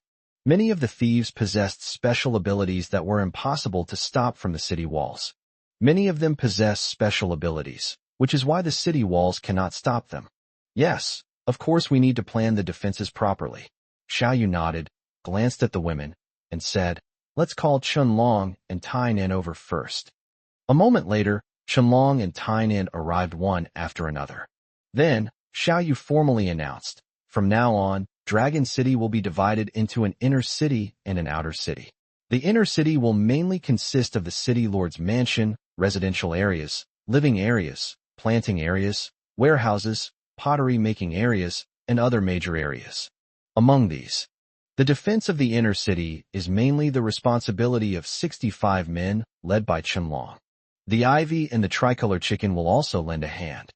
Many of the thieves possessed special abilities that were impossible to stop from the city walls. Many of them possess special abilities, which is why the city walls cannot stop them. Yes, of course we need to plan the defenses properly. Xiao Yu nodded, glanced at the women, and said, let's call Chunlong and Tainan over first. A moment later, Chunlong and Tainan arrived one after another. Then, Xiao Yu formally announced, from now on, Dragon City will be divided into an inner city and an outer city. The inner city will mainly consist of the city lord's mansion, residential areas, living areas, planting areas, warehouses, pottery-making areas, and other major areas. Among these, the defense of the inner city is mainly the responsibility of 65 men, led by Chunlong. The ivy and the tricolor chicken will also lend a hand.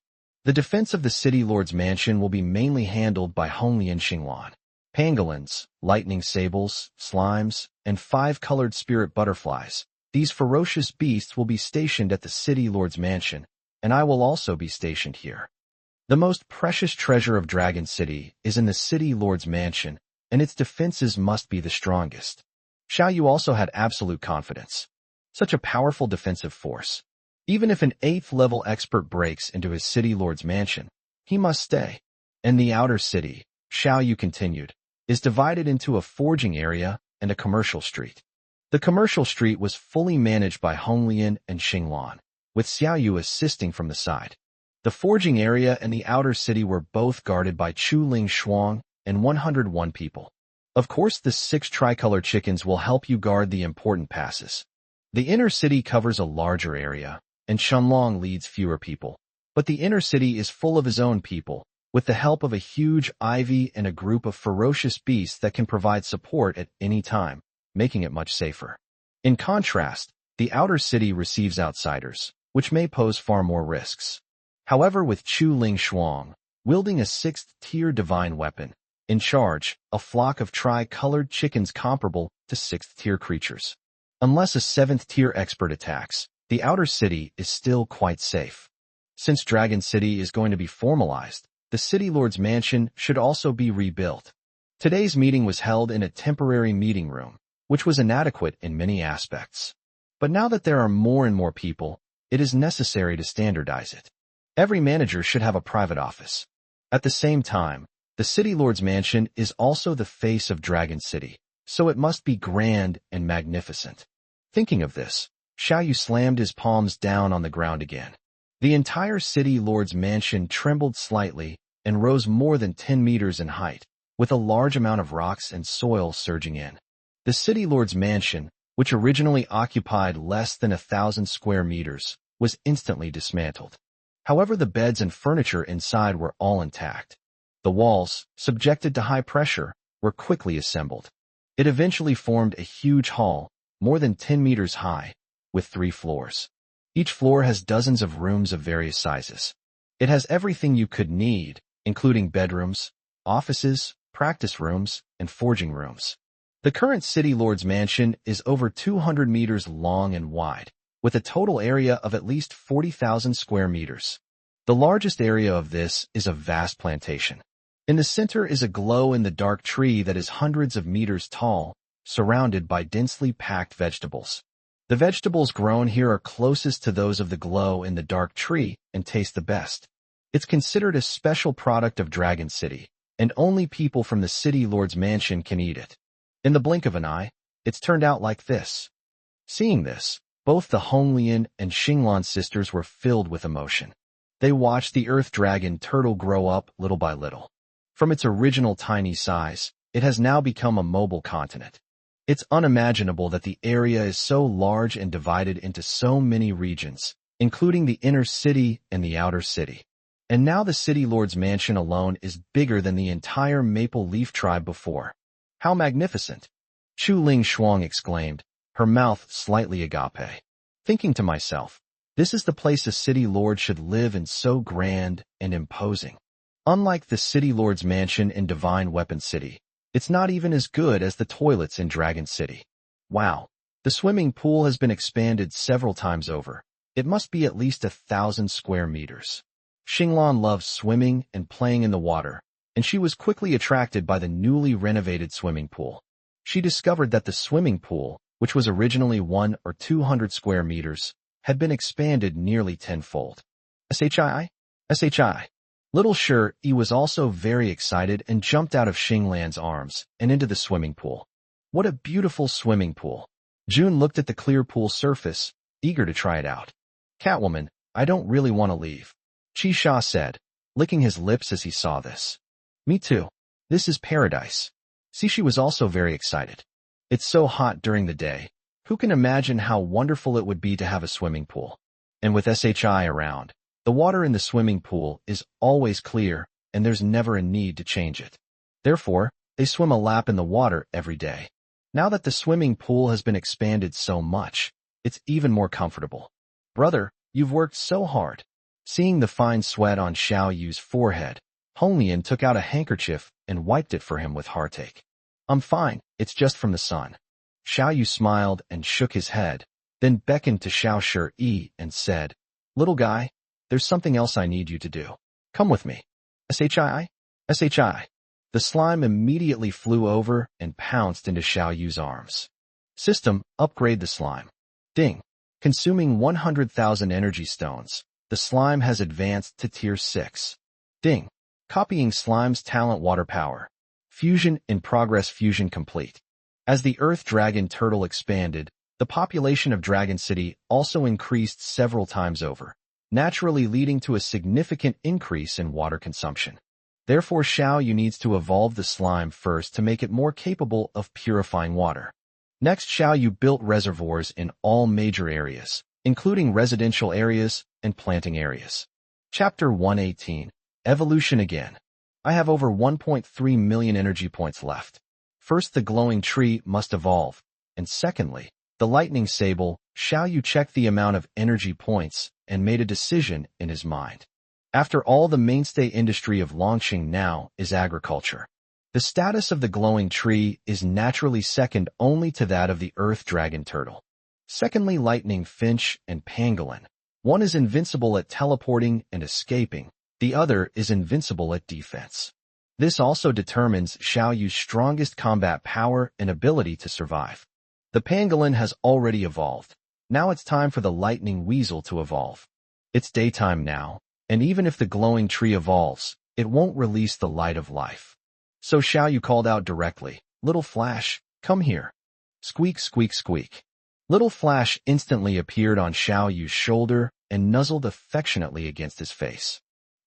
The defense of the city lord's mansion will be mainly handled by Hongli and Xinglan. Pangolins, lightning sables, slimes, and 5-colored spirit butterflies. These ferocious beasts will be stationed at the city lord's mansion, and I will also be stationed here. The most precious treasure of Dragon City is in the city lord's mansion, and its defenses must be the strongest. Xiao Yu also had absolute confidence. Such a powerful defensive force. Even if an 8th-level expert breaks into his city lord's mansion, he must stay. And the outer city, Xiao Yu continued, is divided into a forging area and a commercial street. The commercial street was fully managed by Honglian and Xinglan, with Xiao Yu assisting from the side. The forging area and the outer city were both guarded by Chu Ling Shuang and 101 people. Of course, the 6 tricolor chickens will help you guard the important passes. The inner city covers a larger area, and Chunlong leads fewer people. But the inner city is full of his own people, with the help of a huge ivy and a group of ferocious beasts that can provide support at any time, making it much safer. In contrast, the outer city receives outsiders, which may pose far more risks. However, with Chu Ling Shuang, wielding a 6th-tier divine weapon, in charge, a flock of tri-colored chickens comparable to 6th-tier creatures. Unless a 7th-tier expert attacks, the outer city is still quite safe. Since Dragon City is going to be formalized, the city lord's mansion should also be rebuilt. Today's meeting was held in a temporary meeting room, which was inadequate in many aspects. But now that there are more and more people, it is necessary to standardize it. Every manager should have a private office. At the same time, the city lord's mansion is also the face of Dragon City, so it must be grand and magnificent. Thinking of this, Xiao Yu slammed his palms down on the ground again. The entire city lord's mansion trembled slightly and rose more than 10 meters in height, with a large amount of rocks and soil surging in. The city lord's mansion, which originally occupied less than 1,000 square meters, was instantly dismantled. However, the beds and furniture inside were all intact. The walls, subjected to high pressure, were quickly assembled. It eventually formed a huge hall, more than 10 meters high, with 3 floors. Each floor has dozens of rooms of various sizes. It has everything you could need, including bedrooms, offices, practice rooms, and forging rooms. The current city lord's mansion is over 200 meters long and wide, with a total area of at least 40,000 square meters. The largest area of this is a vast plantation. In the center is a glow-in-the-dark tree that is hundreds of meters tall, surrounded by densely packed vegetables. The vegetables grown here are closest to those of the glow-in-the-dark tree and taste the best. It's considered a special product of Dragon City, and only people from the city lord's mansion can eat it. In the blink of an eye, it's turned out like this. Seeing this, both the Honglian and Xinglan sisters were filled with emotion. They watched the earth dragon turtle grow up little by little. From its original tiny size, it has now become a mobile continent. It's unimaginable that the area is so large and divided into so many regions, including the inner city and the outer city. And now the City Lord's mansion alone is bigger than the entire Maple Leaf tribe before. How magnificent! Chu Ling Shuang exclaimed, her mouth slightly agape. Thinking to myself, this is the place a City Lord should live in, so grand and imposing. Unlike the City Lord's mansion in Divine Weapon City, it's not even as good as the toilets in Dragon City. Wow! The swimming pool has been expanded several times over. It must be at least 1,000 square meters. Xinglan loves swimming and playing in the water, and she was quickly attracted by the newly renovated swimming pool. She discovered that the swimming pool, which was originally 100 or 200 square meters, had been expanded nearly tenfold. Shii? Shii. Little Shi was also very excited and jumped out of Xinglan's arms and into the swimming pool. What a beautiful swimming pool! June looked at the clear pool surface, eager to try it out. Catwoman, I don't really want to leave, Qi Sha said, licking his lips as he saw this. Me too. This is paradise. Cixi was also very excited. It's so hot during the day. Who can imagine how wonderful it would be to have a swimming pool? And with Shii around, the water in the swimming pool is always clear, and there's never a need to change it. Therefore, they swim a lap in the water every day. Now that the swimming pool has been expanded so much, it's even more comfortable. Brother, you've worked so hard. Seeing the fine sweat on Xiao Yu's forehead, Honglian took out a handkerchief and wiped it for him with heartache. I'm fine, it's just from the sun. Xiao Yu smiled and shook his head, then beckoned to Xiao Shi and said, Little guy, there's something else I need you to do. Come with me. Shii? Shii. The slime immediately flew over and pounced into Xiao Yu's arms. System, upgrade the slime. Ding. Consuming 100,000 energy stones, the slime has advanced to Tier 6. Ding. Copying slime's talent water power. Fusion in progress, fusion complete. As the Earth Dragon Turtle expanded, the population of Dragon City also increased several times over, naturally leading to a significant increase in water consumption. Therefore, Xiao Yu needs to evolve the slime first to make it more capable of purifying water. Next, Xiao Yu built reservoirs in all major areas, including residential areas and planting areas. Chapter 118. Evolution again. I have over 1.3 million energy points left. First, the glowing tree must evolve, and secondly, the lightning sable. Xiao Yu checked the amount of energy points and made a decision in his mind. After all, the mainstay industry of Longqing now is agriculture. The status of the glowing tree is naturally second only to that of the earth dragon turtle. Secondly, lightning finch and pangolin. One is invincible at teleporting and escaping, the other is invincible at defense. This also determines Xiao Yu's strongest combat power and ability to survive. The pangolin has already evolved. Now it's time for the lightning weasel to evolve. It's daytime now, and even if the glowing tree evolves, it won't release the light of life. So Xiao Yu called out directly, Little Flash, come here. Squeak, squeak, squeak. Little Flash instantly appeared on Xiao Yu's shoulder and nuzzled affectionately against his face.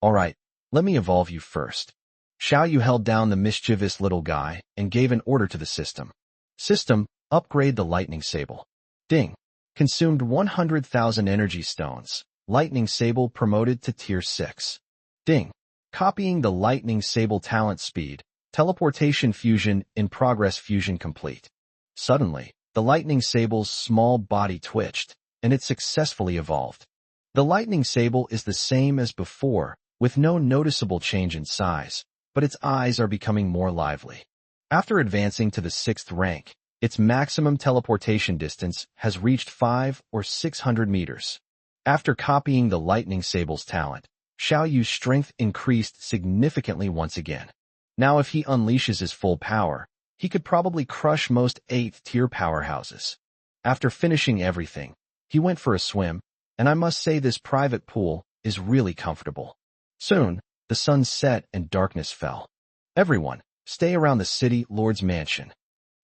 All right, let me evolve you first. Xiao Yu held down the mischievous little guy and gave an order to the system. System, upgrade the lightning sable. Ding. Consumed 100,000 energy stones. Lightning sable promoted to Tier 6. Ding. Copying the lightning sable talent speed. Teleportation fusion in progress, fusion complete. Suddenly, the lightning sable's small body twitched, and it successfully evolved. The lightning sable is the same as before, with no noticeable change in size, but its eyes are becoming more lively. After advancing to the 6th rank, its maximum teleportation distance has reached 500 or 600 meters. After copying the lightning sable's talent, Xiao Yu's strength increased significantly once again. Now if he unleashes his full power, he could probably crush most 8th-tier powerhouses. After finishing everything, he went for a swim, and I must say this private pool is really comfortable. Soon, the sun set and darkness fell. Everyone, stay around the city lord's mansion.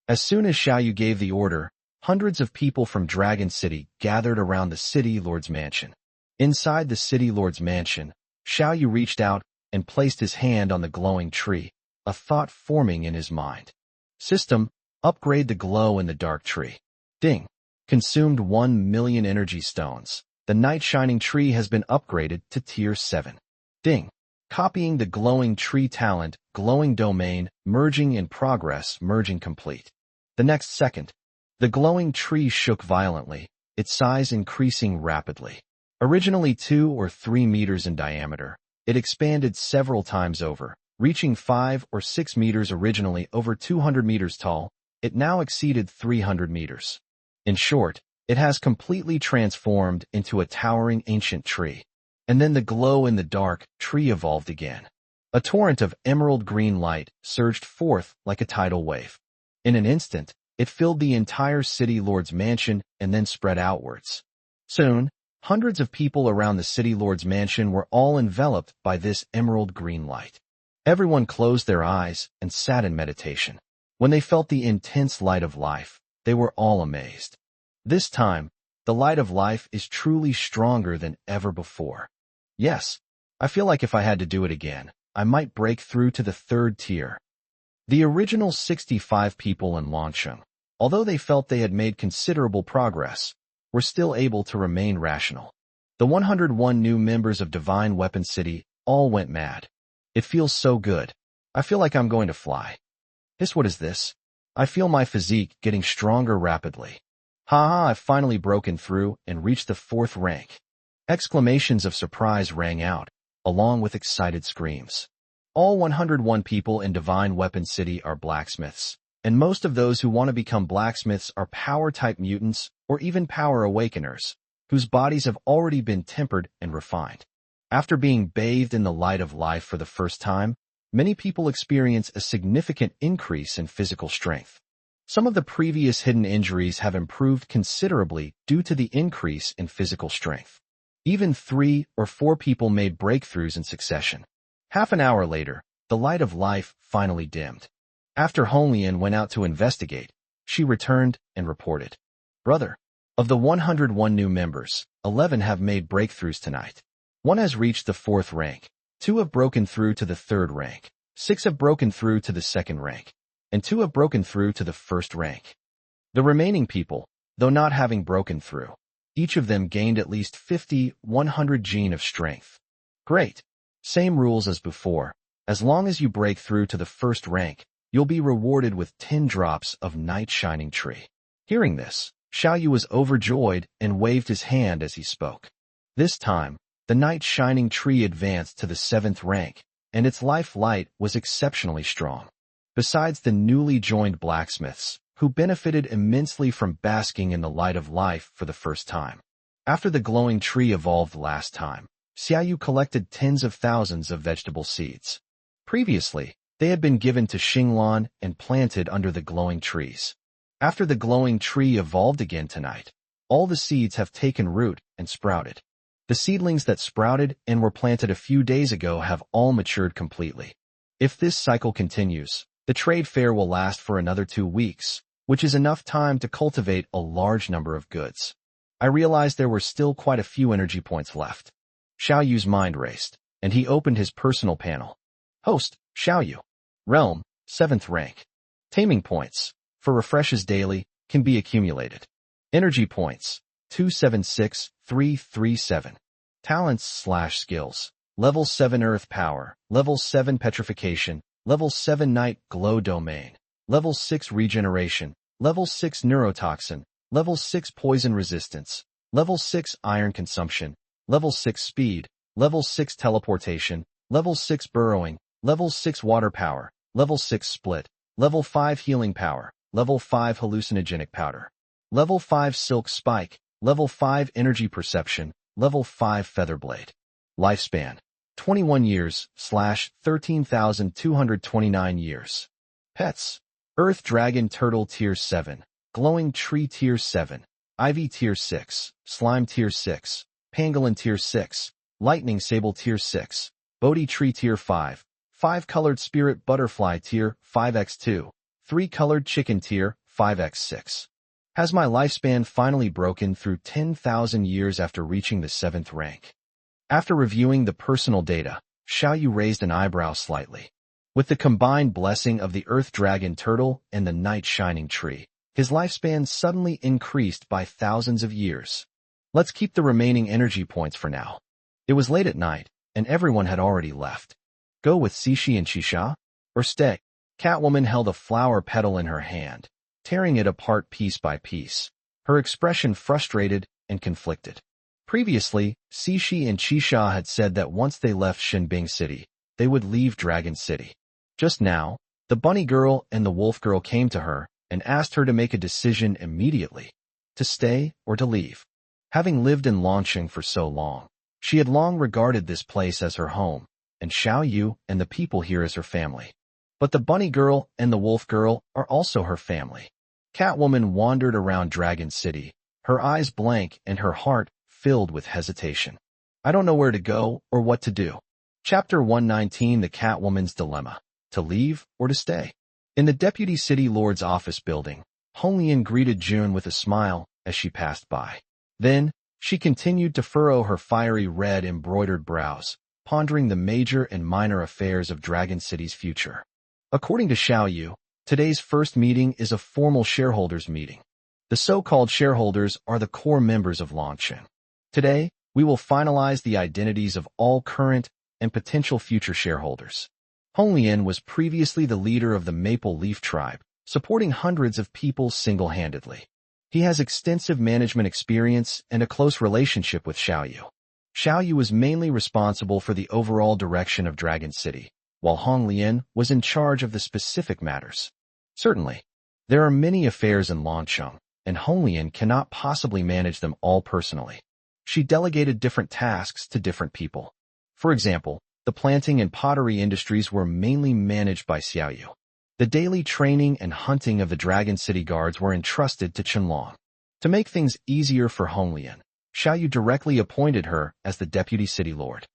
As soon as Xiao Yu gave the order, hundreds of people from Dragon City gathered around the City Lord's mansion. Inside the City Lord's mansion, Xiao Yu reached out and placed his hand on the glowing tree, a thought forming in his mind. System, upgrade the glow in the dark tree. Ding. Consumed 1 million energy stones. The night shining tree has been upgraded to tier 7. Ding. Copying the glowing tree talent, glowing domain, merging in progress, merging complete. The next second, the glowing tree shook violently, its size increasing rapidly. Originally 2 or 3 meters in diameter, it expanded several times over, reaching 5 or 6 meters. Originally over 200 meters tall, it now exceeded 300 meters. In short, it has completely transformed into a towering ancient tree. And then the glow in the dark tree evolved again. A torrent of emerald green light surged forth like a tidal wave. In an instant, it filled the entire City Lord's mansion and then spread outwards. Soon, hundreds of people around the City Lord's mansion were all enveloped by this emerald green light. Everyone closed their eyes and sat in meditation. When they felt the intense light of life, they were all amazed. This time, the light of life is truly stronger than ever before. Yes, I feel like if I had to do it again, I might break through to the 3rd tier. The original 65 people in Longsheng, although they felt they had made considerable progress, were still able to remain rational. The 101 new members of Divine Weapon City all went mad. It feels so good. I feel like I'm going to fly. What is this? I feel my physique getting stronger rapidly. Haha, I've finally broken through and reached the 4th rank. Exclamations of surprise rang out, along with excited screams. All 101 people in Divine Weapon City are blacksmiths, and most of those who want to become blacksmiths are power-type mutants or even power awakeners, whose bodies have already been tempered and refined. After being bathed in the light of life for the first time, many people experience a significant increase in physical strength. Some of the previous hidden injuries have improved considerably due to the increase in physical strength. Even 3 or 4 people made breakthroughs in succession. Half an hour later, the light of life finally dimmed. After Honglian went out to investigate, she returned and reported, "Brother, of the 101 new members, 11 have made breakthroughs tonight. 1 has reached the 4th rank, 2 have broken through to the 3rd rank, 6 have broken through to the 2nd rank, and 2 have broken through to the 1st rank. The remaining people, though not having broken through, each of them gained at least 50-100 gene of strength. Great. Same rules as before. As long as you break through to the 1st rank, you'll be rewarded with 10 drops of Night Shining Tree." Hearing this, Xiao Yu was overjoyed and waved his hand as he spoke. This time, the Night Shining Tree advanced to the 7th rank, and its life light was exceptionally strong. Besides the newly joined blacksmiths, who benefited immensely from basking in the light of life for the first time. After the glowing tree evolved last time, Xiao Yu collected tens of thousands of vegetable seeds. Previously, they had been given to Xinglan and planted under the glowing trees. After the glowing tree evolved again tonight, all the seeds have taken root and sprouted. The seedlings that sprouted and were planted a few days ago have all matured completely. If this cycle continues, the trade fair will last for another 2 weeks, which is enough time to cultivate a large number of goods. I realized there were still quite a few energy points left. Xiao Yu's mind raced, and he opened his personal panel. Host, Xiao Yu. Realm, 7th rank. Taming points, for refreshes daily, can be accumulated. Energy points, 276337. Talents/skills. Level 7 Earth Power, Level 7 Petrification, Level 7 Night Glow Domain, Level 6 Regeneration, Level 6 Neurotoxin, Level 6 Poison Resistance, Level 6 Iron Consumption, Level 6 Speed, Level 6 Teleportation, Level 6 Burrowing, Level 6 Water Power, Level 6 Split, Level 5 Healing Power, Level 5 Hallucinogenic Powder, Level 5 Silk Spike, Level 5 Energy Perception, Level 5 Featherblade. Lifespan, 21 years/13,229 years. Pets, Earth Dragon Turtle Tier 7, Glowing Tree Tier 7, Ivy Tier 6, Slime Tier 6, Pangolin Tier 6, Lightning Sable Tier 6, Bodhi Tree Tier 5, 5-colored Spirit Butterfly Tier 5x2, 3-colored Chicken Tier 5x6. Has my lifespan finally broken through 10,000 years after reaching the 7th rank? After reviewing the personal data, Xiao Yu raised an eyebrow slightly. With the combined blessing of the Earth Dragon Turtle and the Night Shining Tree, his lifespan suddenly increased by thousands of years. Let's keep the remaining energy points for now. It was late at night, and everyone had already left. Go with Xixi and Xisha? Or stay? Catwoman held a flower petal in her hand, tearing it apart piece by piece, her expression frustrated and conflicted. Previously, Xixi and Xisha had said that once they left Xinbing City, they would leave Dragon City. Just now, the bunny girl and the wolf girl came to her and asked her to make a decision immediately, to stay or to leave. Having lived in Longqing for so long, she had long regarded this place as her home, and Xiao Yu and the people here as her family. But the bunny girl and the wolf girl are also her family. Catwoman wandered around Dragon City, her eyes blank and her heart filled with hesitation. I don't know where to go or what to do. Chapter 119, The Catwoman's Dilemma. To leave or to stay? In the Deputy City Lord's office building, Honglian greeted June with a smile as she passed by. Then, she continued to furrow her fiery red embroidered brows, pondering the major and minor affairs of Dragon City's future. According to Xiao Yu, today's first meeting is a formal shareholders meeting. The so-called shareholders are the core members of Longqing. Today, we will finalize the identities of all current and potential future shareholders. Honglian was previously the leader of the Maple Leaf Tribe, supporting hundreds of people single-handedly. He has extensive management experience and a close relationship with Xiao Yu. Xiao Yu was mainly responsible for the overall direction of Dragon City, while Honglian was in charge of the specific matters. Certainly, there are many affairs in Longqing, and Honglian cannot possibly manage them all personally. She delegated different tasks to different people. For example, the planting and pottery industries were mainly managed by Xiao Yu. The daily training and hunting of the Dragon City guards were entrusted to Qianlong. To make things easier for Honglian, Xiao Yu directly appointed her as the Deputy City Lord.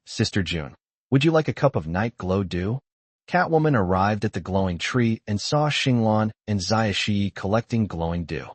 Sister June, would you like a cup of night glow dew? Catwoman arrived at the glowing tree and saw Xinglan and Xiaoshi collecting glowing dew.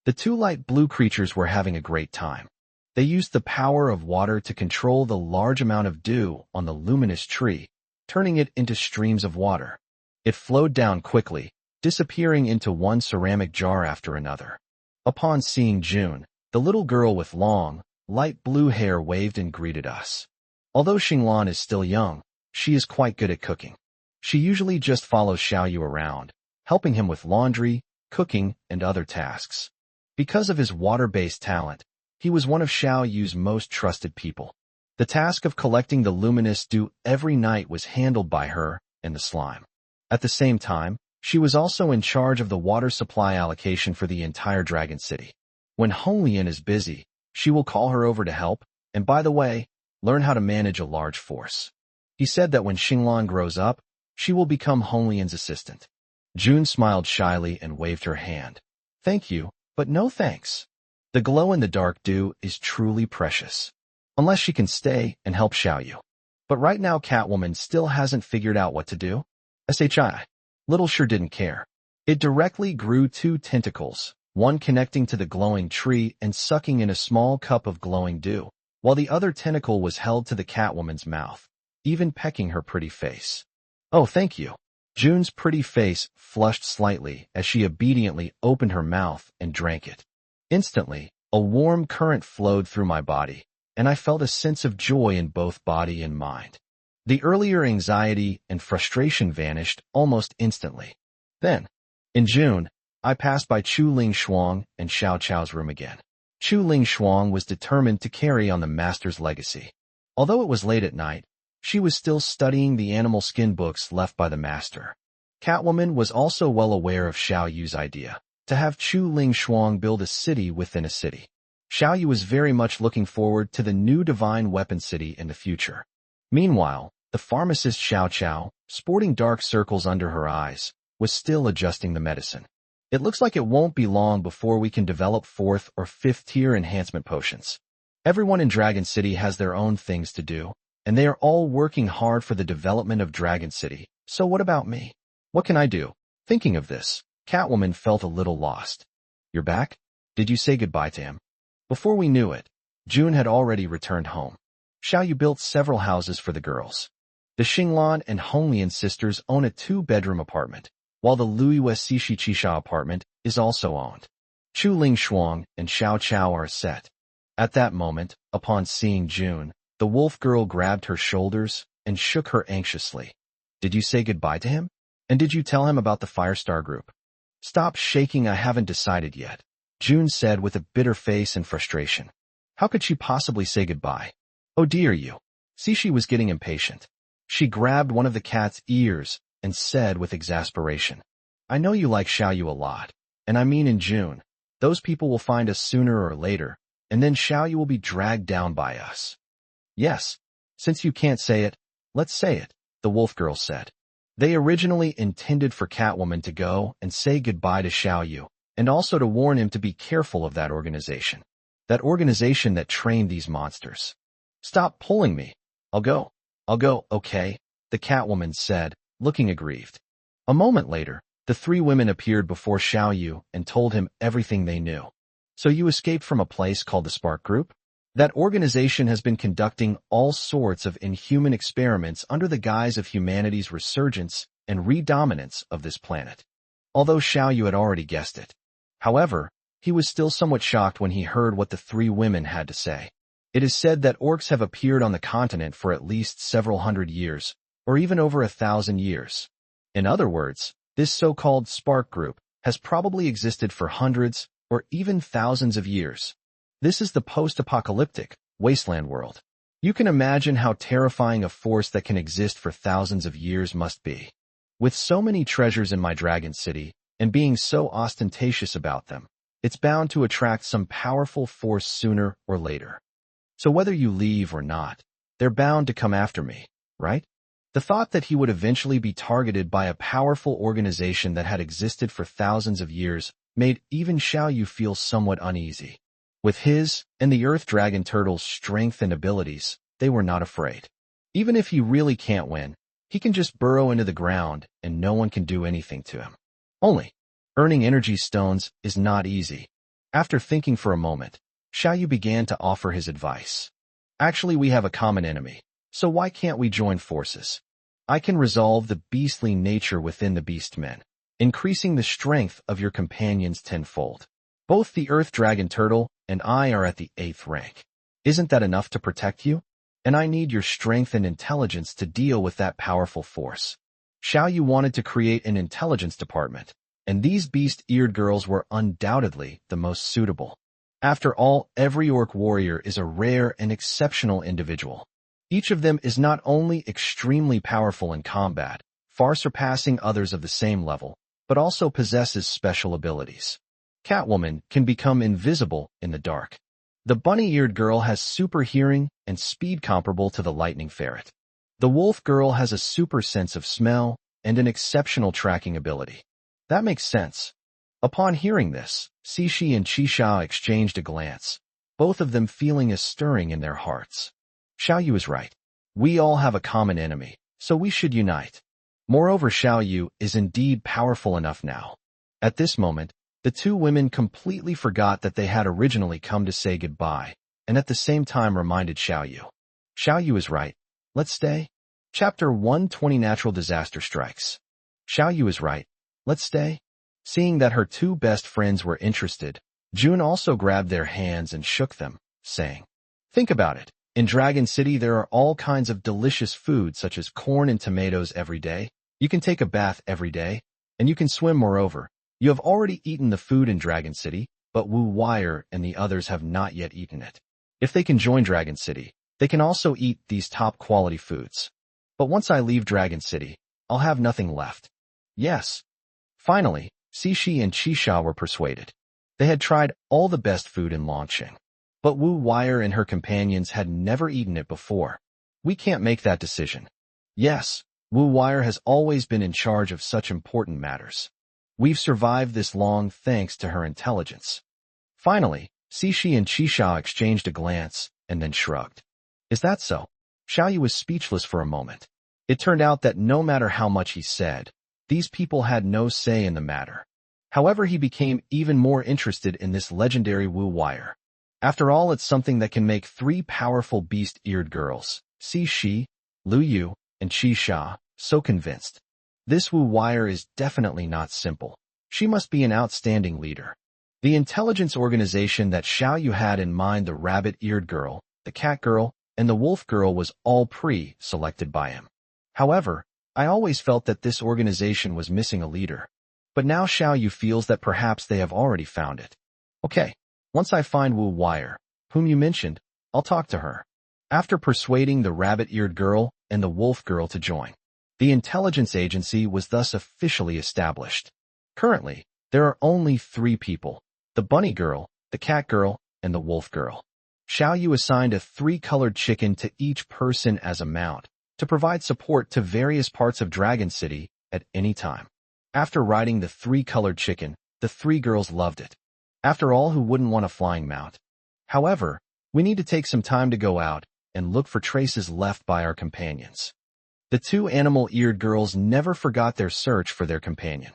The two light blue creatures were having a great time. They used the power of water to control the large amount of dew on the luminous tree, turning it into streams of water. It flowed down quickly, disappearing into one ceramic jar after another. Upon seeing June, the little girl with long, light blue hair waved and greeted us. Although Xinglan is still young, she is quite good at cooking. She usually just follows Xiao Yu around, helping him with laundry, cooking, and other tasks. Because of his water-based talent, he was one of Xiao Yu's most trusted people. The task of collecting the luminous dew every night was handled by her and the slime. At the same time, she was also in charge of the water supply allocation for the entire Dragon City. When Honglian is busy, she will call her over to help, and by the way, learn how to manage a large force. He said that when Xinglan grows up, she will become Honglian's assistant. June smiled shyly and waved her hand. Thank you, but no thanks. The glow-in-the-dark dew is truly precious. Unless she can stay and help Xiao Yu. But right now Catwoman still hasn't figured out what to do. SHI. Little sure didn't care. It directly grew two tentacles, one connecting to the glowing tree and sucking in a small cup of glowing dew, while the other tentacle was held to the Catwoman's mouth, even pecking her pretty face. Oh, thank you. June's pretty face flushed slightly as she obediently opened her mouth and drank it. Instantly, a warm current flowed through my body, and I felt a sense of joy in both body and mind. The earlier anxiety and frustration vanished almost instantly. Then, in June, I passed by Chu Ling Shuang and Xiao Chao's room again. Chu Ling Shuang was determined to carry on the master's legacy. Although it was late at night, she was still studying the animal skin books left by the master. Catwoman was also well aware of Xiao Yu's idea, to have Chu Ling Shuang build a city within a city. Xiao Yu was very much looking forward to the new divine weapon city in the future. Meanwhile, the pharmacist Xiao Chao, sporting dark circles under her eyes, was still adjusting the medicine. It looks like it won't be long before we can develop 4th or 5th tier enhancement potions. Everyone in Dragon City has their own things to do, and they are all working hard for the development of Dragon City. So what about me? What can I do? Thinking of this, Catwoman felt a little lost. You're back? Did you say goodbye to him? Before we knew it, June had already returned home. Xiao Yu built several houses for the girls. The Xinglan and Honglian sisters own a 2-bedroom apartment, while the Luiyue Chisha apartment is also owned. Chu Ling Shuang and Xiao Chao are set. At that moment, upon seeing June, the wolf girl grabbed her shoulders and shook her anxiously. Did you say goodbye to him? And did you tell him about the Firestar group? Stop shaking, I haven't decided yet, June said with a bitter face and frustration. How could she possibly say goodbye? Oh dear you. Cixi was getting impatient. She grabbed one of the cat's ears and said with exasperation, I know you like Xiao Yu a lot, and I mean in June. Those people will find us sooner or later, and then Xiao Yu will be dragged down by us. Yes, since you can't say it, let's say it, the wolf girl said. They originally intended for Catwoman to go and say goodbye to Xiao Yu, and also to warn him to be careful of that organization. That organization that trained these monsters. Stop pulling me. I'll go, okay, the Catwoman said, looking aggrieved. A moment later, the 3 women appeared before Xiao Yu and told him everything they knew. So you escaped from a place called the Spark Group? That organization has been conducting all sorts of inhuman experiments under the guise of humanity's resurgence and redominance of this planet. Although Xiao Yu had already guessed it. However, he was still somewhat shocked when he heard what the 3 women had to say. It is said that orcs have appeared on the continent for at least several hundred years, or even over 1,000 years. In other words, this so-called Spark Group has probably existed for hundreds or even thousands of years. This is the post-apocalyptic Wasteland world. You can imagine how terrifying a force that can exist for thousands of years must be. With so many treasures in my Dragon City, and being so ostentatious about them, it's bound to attract some powerful force sooner or later. So whether you leave or not, they're bound to come after me, right? The thought that he would eventually be targeted by a powerful organization that had existed for thousands of years made even Xiao Yu feel somewhat uneasy. With his and the Earth Dragon Turtle's strength and abilities, they were not afraid. Even if he really can't win, he can just burrow into the ground and no one can do anything to him. Only, earning energy stones is not easy. After thinking for a moment, Xiao Yu began to offer his advice. Actually, we have a common enemy, so why can't we join forces? I can resolve the beastly nature within the beastmen, increasing the strength of your companions tenfold. Both the Earth Dragon Turtle and I are at the 8th rank. Isn't that enough to protect you? And I need your strength and intelligence to deal with that powerful force. Xiao Yu wanted to create an intelligence department, and these beast-eared girls were undoubtedly the most suitable. After all, every orc warrior is a rare and exceptional individual. Each of them is not only extremely powerful in combat, far surpassing others of the same level, but also possesses special abilities. Catwoman can become invisible in the dark. The bunny-eared girl has super hearing and speed comparable to the lightning ferret. The wolf girl has a super sense of smell and an exceptional tracking ability. That makes sense. Upon hearing this, Cixi and Qixia exchanged a glance, both of them feeling a stirring in their hearts. Xiao Yu is right. We all have a common enemy, so we should unite. Moreover, Xiao Yu is indeed powerful enough now. At this moment, the 2 women completely forgot that they had originally come to say goodbye, and at the same time reminded Xiao Yu. Xiao Yu is right. Let's stay. Chapter 120 Natural Disaster Strikes. Xiao Yu is right. Let's stay. Seeing that her 2 best friends were interested, June also grabbed their hands and shook them, saying, Think about it. In Dragon City, there are all kinds of delicious food such as corn and tomatoes every day. You can take a bath every day, and you can swim. Moreover, you have already eaten the food in Dragon City, but Wu Wire and the others have not yet eaten it. If they can join Dragon City, they can also eat these top-quality foods. But once I leave Dragon City, I'll have nothing left. Yes. Finally, Cixi and Qixia were persuaded. They had tried all the best food in Longqing. But Wu Wire and her companions had never eaten it before. We can't make that decision. Yes, Wu Wire has always been in charge of such important matters. We've survived this long thanks to her intelligence. Finally, Cixi and Qixia exchanged a glance and then shrugged. Is that so? Xiao Yu was speechless for a moment. It turned out that no matter how much he said, these people had no say in the matter. However, he became even more interested in this legendary Wu wire. After all, it's something that can make three powerful beast-eared girls, Shi, Lu Yu, and Qi Sha, so convinced. This Wu wire is definitely not simple. She must be an outstanding leader. The intelligence organization that Xiao Yu had in mind, the rabbit-eared girl, the cat girl, and the wolf girl, was all pre-selected by him. However, I always felt that this organization was missing a leader. But now Xiao Yu feels that perhaps they have already found it. Okay, once I find Wu Wire, whom you mentioned, I'll talk to her. After persuading the rabbit-eared girl and the wolf girl to join, the intelligence agency was thus officially established. Currently, there are only 3 people: the bunny girl, the cat girl, and the wolf girl. Xiao Yu assigned a 3-colored chicken to each person as a mount to provide support to various parts of Dragon City at any time. After riding the 3-colored chicken, the 3 girls loved it. After all, who wouldn't want a flying mount? However, we need to take some time to go out and look for traces left by our companions. The 2 animal-eared girls never forgot their search for their companion.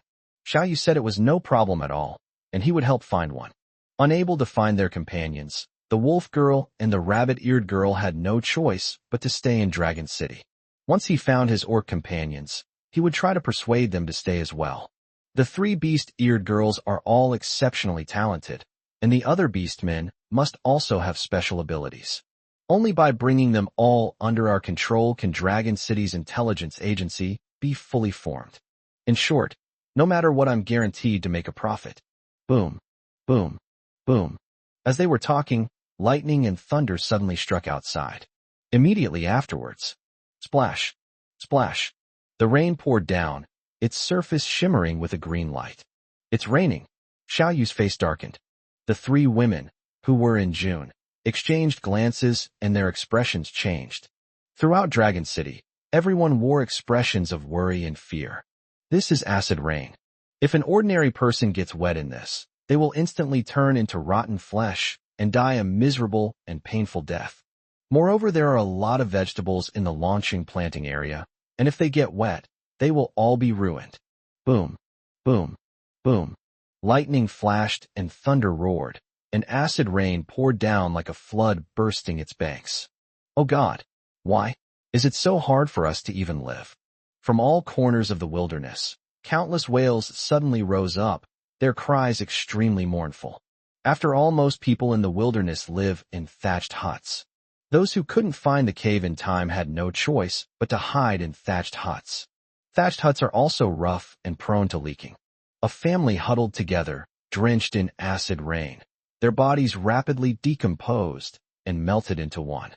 Xiao Yu said it was no problem at all, and he would help find one. Unable to find their companions, the wolf girl and the rabbit-eared girl had no choice but to stay in Dragon City. Once he found his orc companions, he would try to persuade them to stay as well. The 3 beast-eared girls are all exceptionally talented, and the other beastmen must also have special abilities. Only by bringing them all under our control can Dragon City's intelligence agency be fully formed. In short, no matter what, I'm guaranteed to make a profit. Boom, boom, boom. As they were talking, lightning and thunder suddenly struck outside. Immediately afterwards, splash, splash, the rain poured down, its surface shimmering with a green light. It's raining. Xiao Yu's face darkened. The 3 women, who were in June, exchanged glances and their expressions changed. Throughout Dragon City, everyone wore expressions of worry and fear. This is acid rain. If an ordinary person gets wet in this, they will instantly turn into rotten flesh and die a miserable and painful death. Moreover, there are a lot of vegetables in the launching planting area, and if they get wet, they will all be ruined. Boom, boom, boom. Lightning flashed and thunder roared, and acid rain poured down like a flood bursting its banks. Oh God, why is it so hard for us to even live? From all corners of the wilderness, countless wails suddenly rose up, their cries extremely mournful. After all, most people in the wilderness live in thatched huts. Those who couldn't find the cave in time had no choice but to hide in thatched huts. Thatched huts are also rough and prone to leaking. A family huddled together, drenched in acid rain. Their bodies rapidly decomposed and melted into one.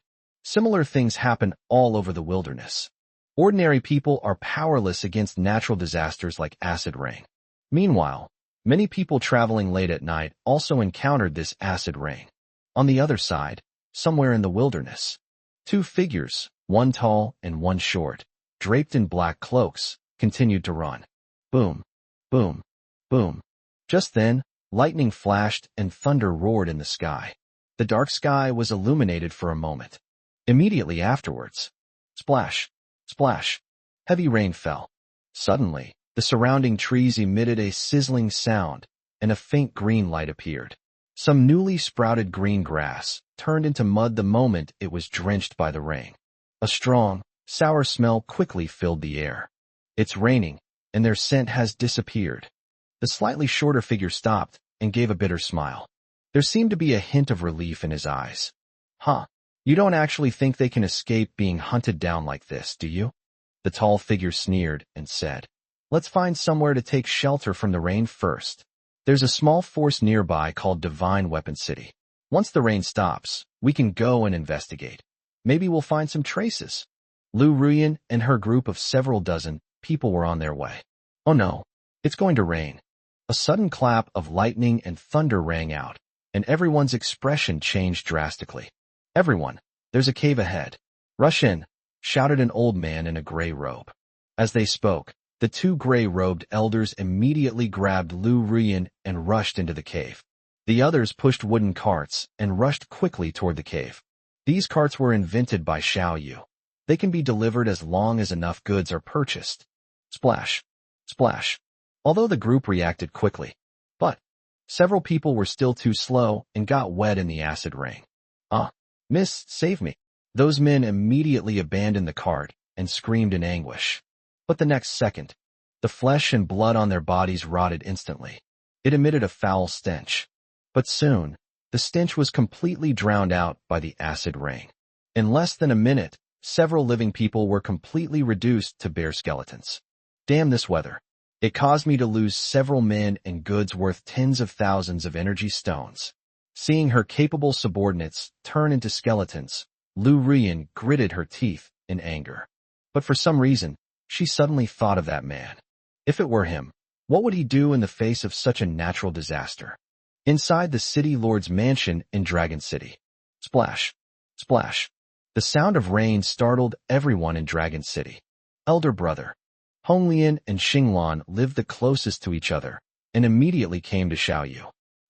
Similar things happen all over the wilderness. Ordinary people are powerless against natural disasters like acid rain. Meanwhile, many people traveling late at night also encountered this acid rain. On the other side, somewhere in the wilderness, 2 figures, one tall and one short, draped in black cloaks, continued to run. Boom, boom, boom. Just then, lightning flashed and thunder roared in the sky. The dark sky was illuminated for a moment. Immediately afterwards, splash, splash, heavy rain fell. Suddenly, the surrounding trees emitted a sizzling sound, and a faint green light appeared. Some newly sprouted green grass turned into mud the moment it was drenched by the rain. A strong, sour smell quickly filled the air. It's raining, and their scent has disappeared. The slightly shorter figure stopped and gave a bitter smile. There seemed to be a hint of relief in his eyes. Huh, you don't actually think they can escape being hunted down like this, do you? The tall figure sneered and said, let's find somewhere to take shelter from the rain first. There's a small force nearby called Divine Weapon City. Once the rain stops, we can go and investigate. Maybe we'll find some traces. Lu Ruyan and her group of several dozen people were on their way. Oh no, it's going to rain. A sudden clap of lightning and thunder rang out, and everyone's expression changed drastically. Everyone, there's a cave ahead. Rush in, shouted an old man in a gray robe. As they spoke, the 2 gray-robed elders immediately grabbed Lu Ruyan and rushed into the cave. The others pushed wooden carts and rushed quickly toward the cave. These carts were invented by Xiao Yu. They can be delivered as long as enough goods are purchased. Splash, splash. Although the group reacted quickly, But several people were still too slow and got wet in the acid rain. Miss, save me. Those men immediately abandoned the cart and screamed in anguish. But the next second, the flesh and blood on their bodies rotted instantly. It emitted a foul stench. But soon, the stench was completely drowned out by the acid rain. In less than a minute, several living people were completely reduced to bare skeletons. Damn this weather. It caused me to lose several men and goods worth tens of thousands of energy stones. Seeing her capable subordinates turn into skeletons, Lu Rian gritted her teeth in anger. But for some reason, she suddenly thought of that man. If it were him, what would he do in the face of such a natural disaster? Inside the city lord's mansion in Dragon City. Splash! Splash! The sound of rain startled everyone in Dragon City. Elder brother Honglian and Xinglan lived the closest to each other and immediately came to Xiao Yu.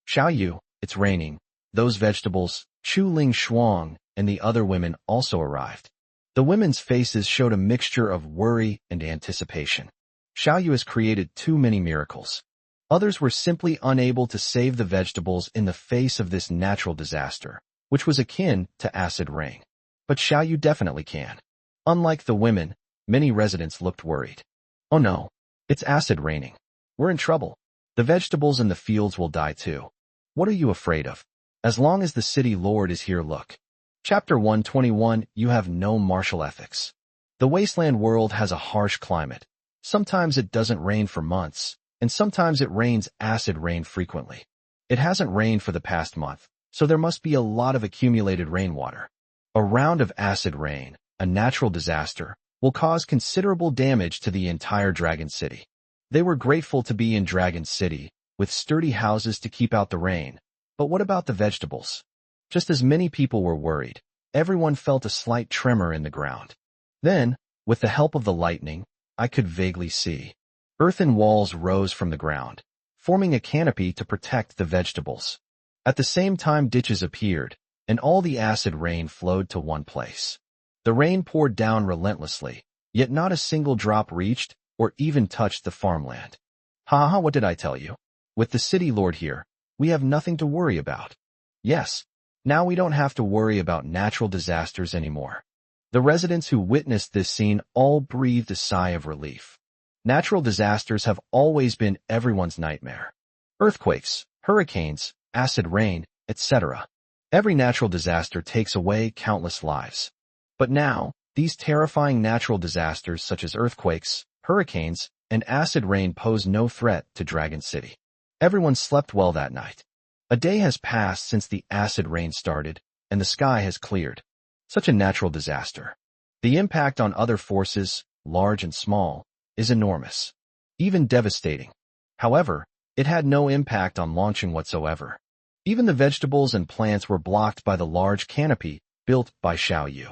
Xiao Yu, it's raining. Those vegetables, Chu Ling Shuang, and the other women also arrived. The women's faces showed a mixture of worry and anticipation. Xiao Yu has created too many miracles. Others were simply unable to save the vegetables in the face of this natural disaster, which was akin to acid rain. But Xiao Yu definitely can. Unlike the women, many residents looked worried. Oh no, it's acid raining. We're in trouble. The vegetables in the fields will die too. What are you afraid of? As long as the city lord is here, look. Chapter 121, You have no martial ethics. The Wasteland world has a harsh climate. Sometimes it doesn't rain for months, and sometimes it rains acid rain frequently. It hasn't rained for the past month, so there must be a lot of accumulated rainwater. A round of acid rain, a natural disaster, will cause considerable damage to the entire Dragon City. They were grateful to be in Dragon City, with sturdy houses to keep out the rain. But what about the vegetables? Just as many people were worried, everyone felt a slight tremor in the ground. Then, with the help of the lightning, I could vaguely see. Earthen walls rose from the ground, forming a canopy to protect the vegetables. At the same time, ditches appeared, and all the acid rain flowed to one place. The rain poured down relentlessly, yet not a single drop reached or even touched the farmland. Ha, what did I tell you? With the city lord here, we have nothing to worry about. Yes, now we don't have to worry about natural disasters anymore. The residents who witnessed this scene all breathed a sigh of relief. Natural disasters have always been everyone's nightmare. Earthquakes, hurricanes, acid rain, etc. Every natural disaster takes away countless lives. But now, these terrifying natural disasters such as earthquakes, hurricanes, and acid rain pose no threat to Dragon City. Everyone slept well that night. A day has passed since the acid rain started, and the sky has cleared. Such a natural disaster. The impact on other forces, large and small, is enormous, even devastating. However, it had no impact on launching whatsoever. Even the vegetables and plants were blocked by the large canopy built by Xiao Yu.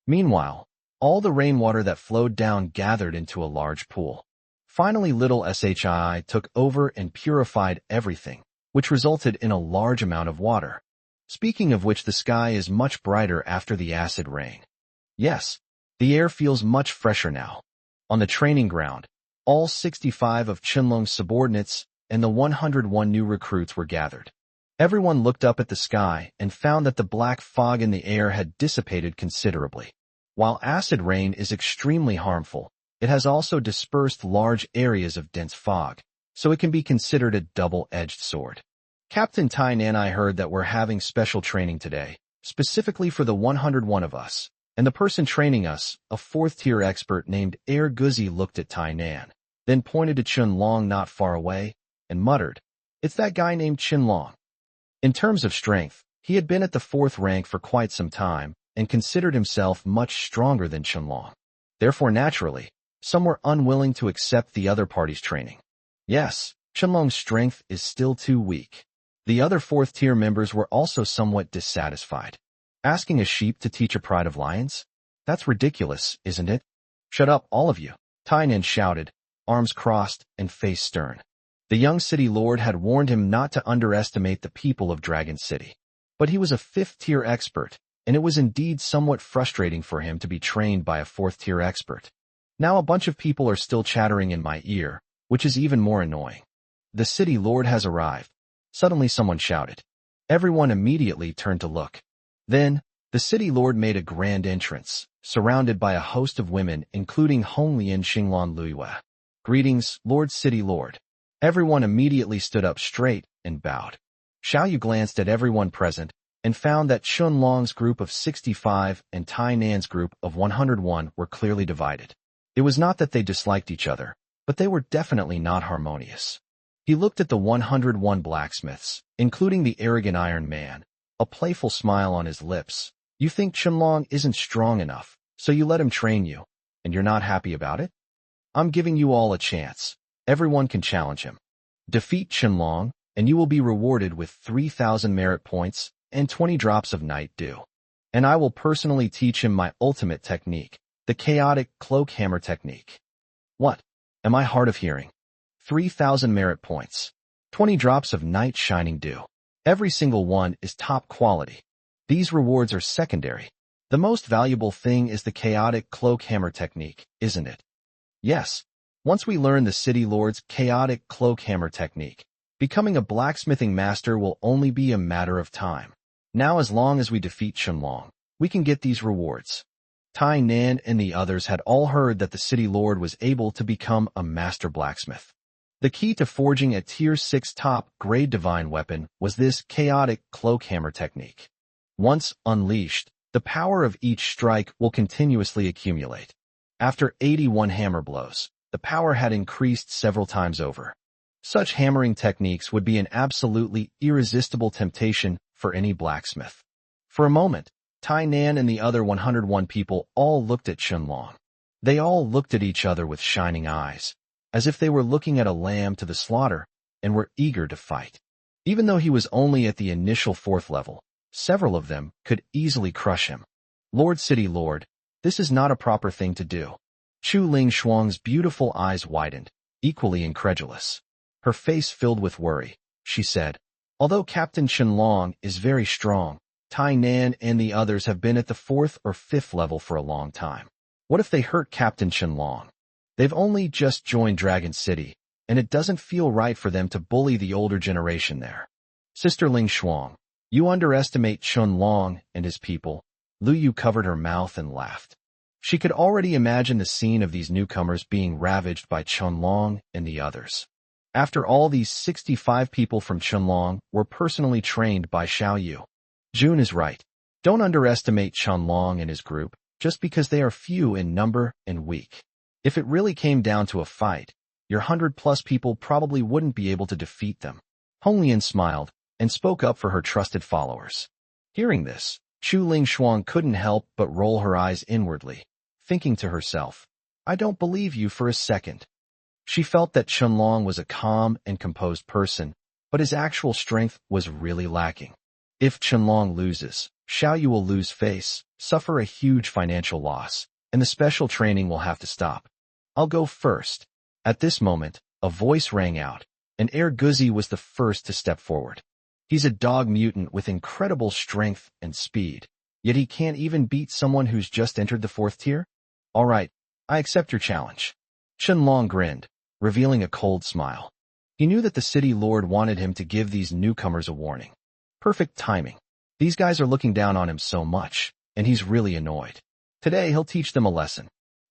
Meanwhile, all the rainwater that flowed down gathered into a large pool. Finally, little Shii took over and purified everything, which resulted in a large amount of water. Speaking of which, the sky is much brighter after the acid rain. Yes, the air feels much fresher now. On the training ground, all 65 of Qinlong's subordinates and the 101 new recruits were gathered. Everyone looked up at the sky and found that the black fog in the air had dissipated considerably. While acid rain is extremely harmful, it has also dispersed large areas of dense fog, so it can be considered a double-edged sword. Captain Tainan and I heard that we're having special training today, specifically for the 101 of us, and the person training us, a fourth-tier expert named Air Guzi, looked at Tainan, then pointed to Qinlong not far away, and muttered, "It's that guy named Qinlong." In terms of strength, he had been at the 4th rank for quite some time, and considered himself much stronger than Qinlong. Therefore, naturally, some were unwilling to accept the other party's training. Yes, Qinlong's strength is still too weak. The other 4th-tier members were also somewhat dissatisfied. Asking a sheep to teach a pride of lions? That's ridiculous, isn't it? Shut up, all of you, Tainan shouted, arms crossed and face stern. The young city lord had warned him not to underestimate the people of Dragon City. But he was a 5th-tier expert, and it was indeed somewhat frustrating for him to be trained by a 4th-tier expert. Now a bunch of people are still chattering in my ear, which is even more annoying. The city lord has arrived. Suddenly someone shouted. Everyone immediately turned to look. Then, the city lord made a grand entrance, surrounded by a host of women including Honglian Xinglan Luiyue. Greetings, Lord City Lord. Everyone immediately stood up straight and bowed. Xiao Yu glanced at everyone present and found that Chun Long's group of 65 and Tai Nan's group of 101 were clearly divided. It was not that they disliked each other, but they were definitely not harmonious. He looked at the 101 blacksmiths, including the arrogant Iron Man, a playful smile on his lips. You think Chun Long isn't strong enough, so you let him train you, and you're not happy about it? I'm giving you all a chance. Everyone can challenge him. Defeat Chun Long, and you will be rewarded with 3,000 merit points and 20 drops of night dew. And I will personally teach him my ultimate technique, the chaotic cloak hammer technique. What? Am I hard of hearing? 3,000 merit points. 20 drops of night shining dew. Every single one is top quality. These rewards are secondary. The most valuable thing is the chaotic cloak hammer technique, isn't it? Yes. Once we learn the city lord's chaotic cloak hammer technique, becoming a blacksmithing master will only be a matter of time. Now as long as we defeat Chun Long, we can get these rewards. Tai Nan and the others had all heard that the city lord was able to become a master blacksmith. The key to forging a Tier 6 top-grade divine weapon was this chaotic cloak hammer technique. Once unleashed, the power of each strike will continuously accumulate. After 81 hammer blows, the power had increased several times over. Such hammering techniques would be an absolutely irresistible temptation for any blacksmith. For a moment, Tai Nan and the other 101 people all looked at Chun Long. They all looked at each other with shining eyes, as if they were looking at a lamb to the slaughter, and were eager to fight. Even though he was only at the initial 4th level, several of them could easily crush him. Lord City Lord, this is not a proper thing to do. Chu Ling Shuang's beautiful eyes widened, equally incredulous. Her face filled with worry. She said, although Captain Chun Long is very strong, Tai Nan and the others have been at the 4th or 5th level for a long time. What if they hurt Captain Chun Long? They've only just joined Dragon City, and it doesn't feel right for them to bully the older generation there. Sister Ling Shuang, you underestimate Chun Long and his people. Lu Yu covered her mouth and laughed. She could already imagine the scene of these newcomers being ravaged by Chun Long and the others. After all, these 65 people from Chun Long were personally trained by Xiao Yu. Jun is right. Don't underestimate Chun Long and his group, just because they are few in number and weak. If it really came down to a fight, your 100+ people probably wouldn't be able to defeat them. Honglian smiled and spoke up for her trusted followers. Hearing this, Chu Ling Shuang couldn't help but roll her eyes inwardly, thinking to herself, I don't believe you for a second. She felt that Chun Long was a calm and composed person, but his actual strength was really lacking. If Chun Long loses, Xiao Yu will lose face, suffer a huge financial loss, and the special training will have to stop. I'll go first. At this moment, a voice rang out, and Guzi was the first to step forward. He's a dog mutant with incredible strength and speed, yet he can't even beat someone who's just entered the 4th tier? All right, I accept your challenge. Chun Long grinned, revealing a cold smile. He knew that the city lord wanted him to give these newcomers a warning. Perfect timing. These guys are looking down on him so much, and he's really annoyed. Today he'll teach them a lesson.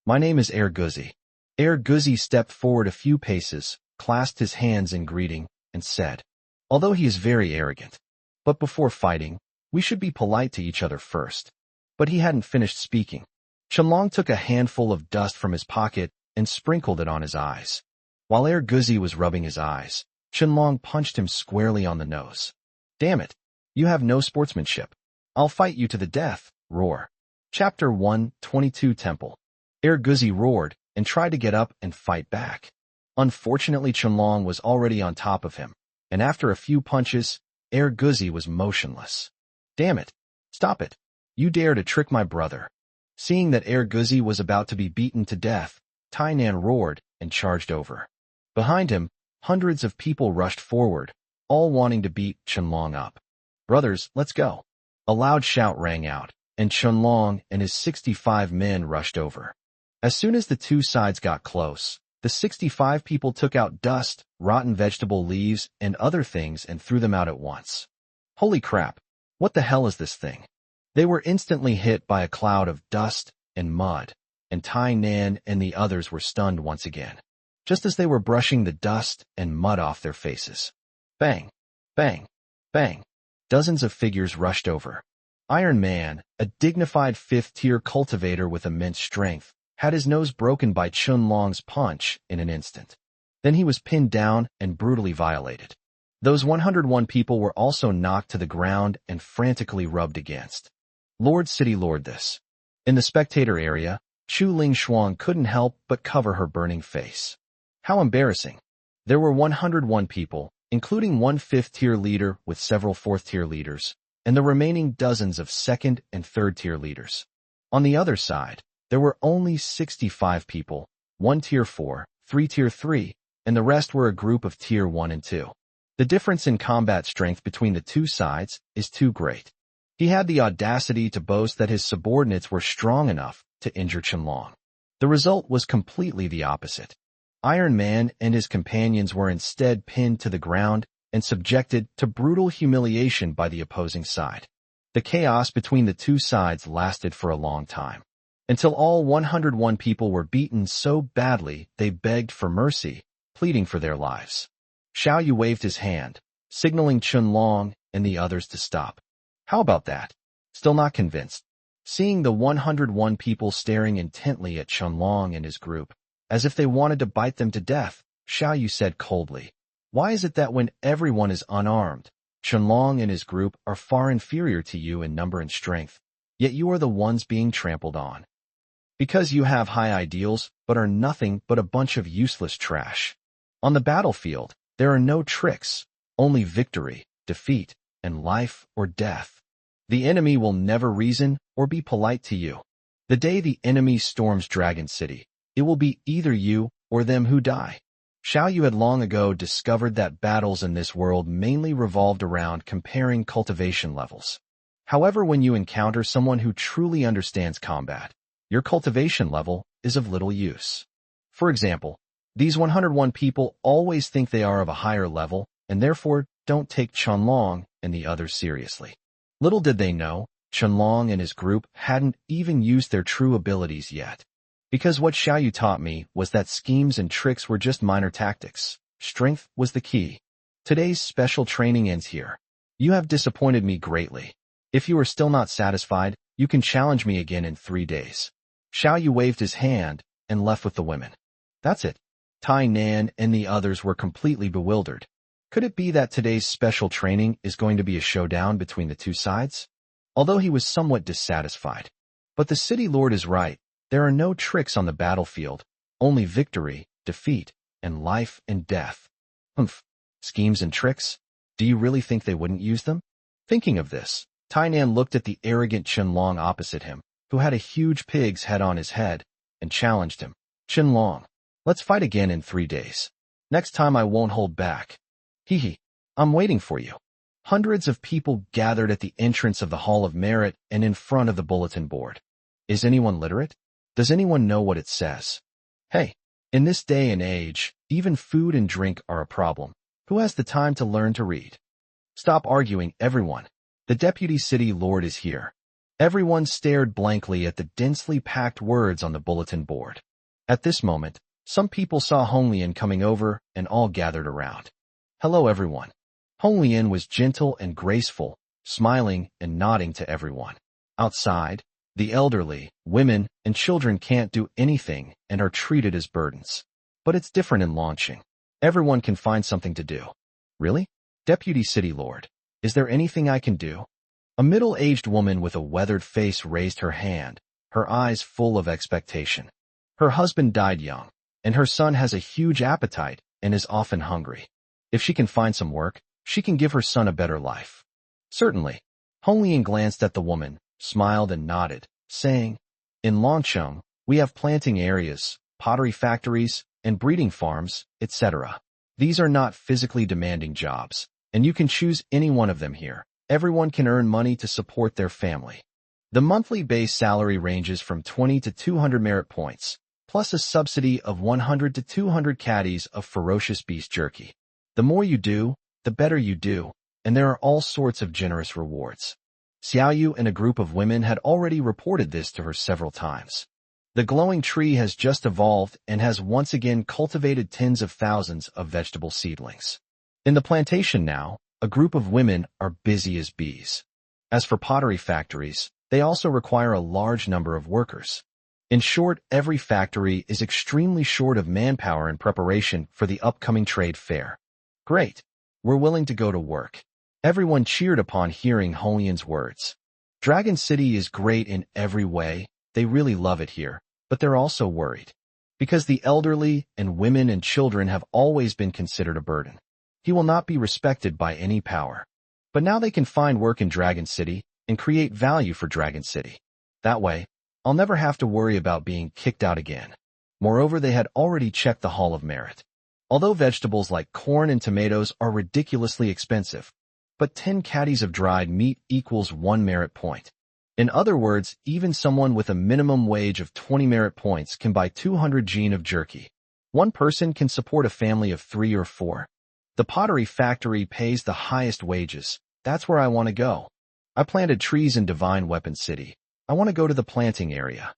My name is Guzi. Guzi stepped forward a few paces, clasped his hands in greeting, and said, although he is very arrogant, but before fighting, we should be polite to each other first. But he hadn't finished speaking. Chun Long took a handful of dust from his pocket and sprinkled it on his eyes. While Guzi was rubbing his eyes, Chun Long punched him squarely on the nose. Damn it! You have no sportsmanship. I'll fight you to the death, roar. Chapter 122 Temple. Guzi roared and tried to get up and fight back. Unfortunately, Chun Long was already on top of him, and after a few punches, Guzi was motionless. Damn it! Stop it! You dare to trick my brother. Seeing that Guzi was about to be beaten to death, Tai Nan roared and charged over. Behind him, hundreds of people rushed forward, all wanting to beat Chun Long up. Brothers, let's go. A loud shout rang out, and Chun Long and his 65 men rushed over. As soon as the two sides got close, The 65 people took out dust, rotten vegetable leaves, and other things and threw them out at once. Holy crap! What the hell is this thing? They were instantly hit by a cloud of dust and mud, and Tai Nan and the others were stunned once again, just as they were brushing the dust and mud off their faces. Bang! Bang! Bang! Dozens of figures rushed over. Iron Man, a dignified fifth-tier cultivator with immense strength, had his nose broken by Chun Long's punch in an instant. Then he was pinned down and brutally violated. Those 101 people were also knocked to the ground and frantically rubbed against. Lord City Lord this. In the spectator area, Chu Ling Shuang couldn't help but cover her burning face. How embarrassing. There were 101 people, including one fifth-tier leader with several fourth-tier leaders, and the remaining dozens of second- and third-tier leaders. On the other side, there were only 65 people, one Tier 4, 3 Tier 3, and the rest were a group of Tier 1 and 2. The difference in combat strength between the two sides is too great. He had the audacity to boast that his subordinates were strong enough to injure Qianlong. The result was completely the opposite. Iron Man and his companions were instead pinned to the ground and subjected to brutal humiliation by the opposing side. The chaos between the two sides lasted for a long time, until all 101 people were beaten so badly they begged for mercy, pleading for their lives. Xiao Yu waved his hand, signaling Qianlong and the others to stop. How about that? Still not convinced? Seeing the 101 people staring intently at Qianlong and his group, as if they wanted to bite them to death, Xiao Yu said coldly, "Why is it that when everyone is unarmed, Qianlong and his group are far inferior to you in number and strength, yet you are the ones being trampled on? Because you have high ideals, but are nothing but a bunch of useless trash. On the battlefield, there are no tricks, only victory, defeat, and life or death. The enemy will never reason or be polite to you. The day the enemy storms Dragon City, it will be either you or them who die." Xiao Yu had long ago discovered that battles in this world mainly revolved around comparing cultivation levels. However, when you encounter someone who truly understands combat, your cultivation level is of little use. For example, these 101 people always think they are of a higher level and therefore don't take Qianlong and the others seriously. Little did they know, Qianlong and his group hadn't even used their true abilities yet. Because what Xiao Yu taught me was that schemes and tricks were just minor tactics. Strength was the key. Today's special training ends here. You have disappointed me greatly. If you are still not satisfied, you can challenge me again in 3 days. Xiao Yu waved his hand and left with the women. That's it. Tai Nan and the others were completely bewildered. Could it be that today's special training is going to be a showdown between the two sides? Although he was somewhat dissatisfied. But the city lord is right. There are no tricks on the battlefield, only victory, defeat, and life and death. Humph. Schemes and tricks? Do you really think they wouldn't use them? Thinking of this, Tainan looked at the arrogant Qianlong opposite him, who had a huge pig's head on his head, and challenged him. "Qianlong, let's fight again in 3 days. Next time I won't hold back. Hee. I'm waiting for you." Hundreds of people gathered at the entrance of the Hall of Merit and in front of the bulletin board. Is anyone literate? Does anyone know what it says? Hey, in this day and age, even food and drink are a problem. Who has the time to learn to read? Stop arguing, everyone. The deputy city lord is here. Everyone stared blankly at the densely packed words on the bulletin board. At this moment, some people saw Hong Lian coming over and all gathered around. Hello, everyone. Hong Lian was gentle and graceful, smiling and nodding to everyone. Outside, the elderly, women, and children can't do anything and are treated as burdens. But it's different in Longqing. Everyone can find something to do. Really? Deputy City Lord, is there anything I can do? A middle-aged woman with a weathered face raised her hand, her eyes full of expectation. Her husband died young, and her son has a huge appetite and is often hungry. If she can find some work, she can give her son a better life. Certainly. Hong Lian glanced at the woman, smiled and nodded, saying, "In Longqing, we have planting areas, pottery factories, and breeding farms, etc. These are not physically demanding jobs, and you can choose any one of them here. Everyone can earn money to support their family. The monthly base salary ranges from 20 to 200 merit points, plus a subsidy of 100 to 200 caddies of ferocious beast jerky. The more you do, the better you do, and there are all sorts of generous rewards. Xiao Yu and a group of women had already reported this to her several times. The glowing tree has just evolved and has once again cultivated tens of thousands of vegetable seedlings. In the plantation now, a group of women are busy as bees. As for pottery factories, they also require a large number of workers. In short, every factory is extremely short of manpower in preparation for the upcoming trade fair. Great. We're willing to go to work. Everyone cheered upon hearing Holian's words. Dragon City is great in every way. They really love it here, but they're also worried. Because the elderly and women and children have always been considered a burden. He will not be respected by any power. But now they can find work in Dragon City and create value for Dragon City. That way, I'll never have to worry about being kicked out again. Moreover, they had already checked the Hall of Merit. Although vegetables like corn and tomatoes are ridiculously expensive, but 10 caddies of dried meat equals 1 merit point. In other words, even someone with a minimum wage of 20 merit points can buy 200 gene of jerky. One person can support a family of 3 or 4. The pottery factory pays the highest wages. That's where I want to go. I planted trees in Divine Weapon City. I want to go to the planting area.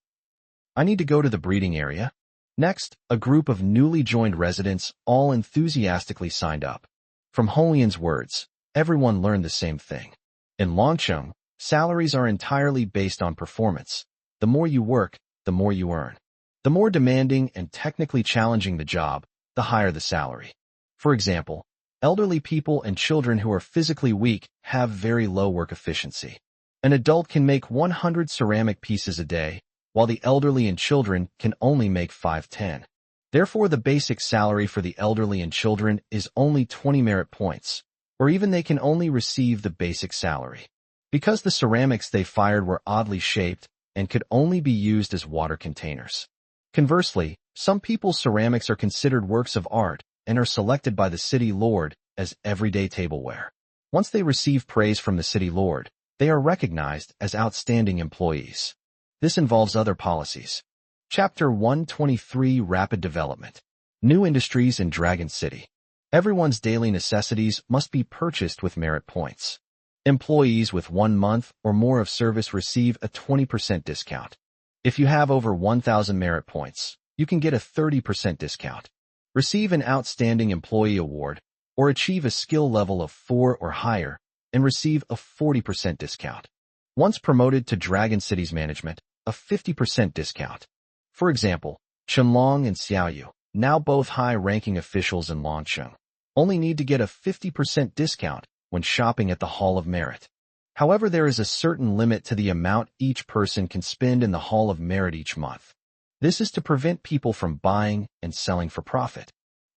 I need to go to the breeding area. Next, a group of newly joined residents all enthusiastically signed up. From Holian's words, everyone learned the same thing. In Longcheng, salaries are entirely based on performance. The more you work, the more you earn. The more demanding and technically challenging the job, the higher the salary. For example, elderly people and children who are physically weak have very low work efficiency. An adult can make 100 ceramic pieces a day, while the elderly and children can only make 5-10. Therefore, the basic salary for the elderly and children is only 20 merit points, or even they can only receive the basic salary. Because the ceramics they fired were oddly shaped and could only be used as water containers. Conversely, some people's ceramics are considered works of art and are selected by the city lord as everyday tableware. Once they receive praise from the city lord, they are recognized as outstanding employees. This involves other policies. Chapter 123 Rapid Development. New Industries in Dragon City. Everyone's daily necessities must be purchased with merit points. Employees with 1 month or more of service receive a 20% discount. If you have over 1,000 merit points, you can get a 30% discount. Receive an Outstanding Employee Award, or achieve a skill level of 4 or higher, and receive a 40% discount. Once promoted to Dragon City's management, a 50% discount. For example, Chenlong and Xiao Yu, now both high-ranking officials in Longcheng, only need to get a 50% discount when shopping at the Hall of Merit. However, there is a certain limit to the amount each person can spend in the Hall of Merit each month. This is to prevent people from buying and selling for profit.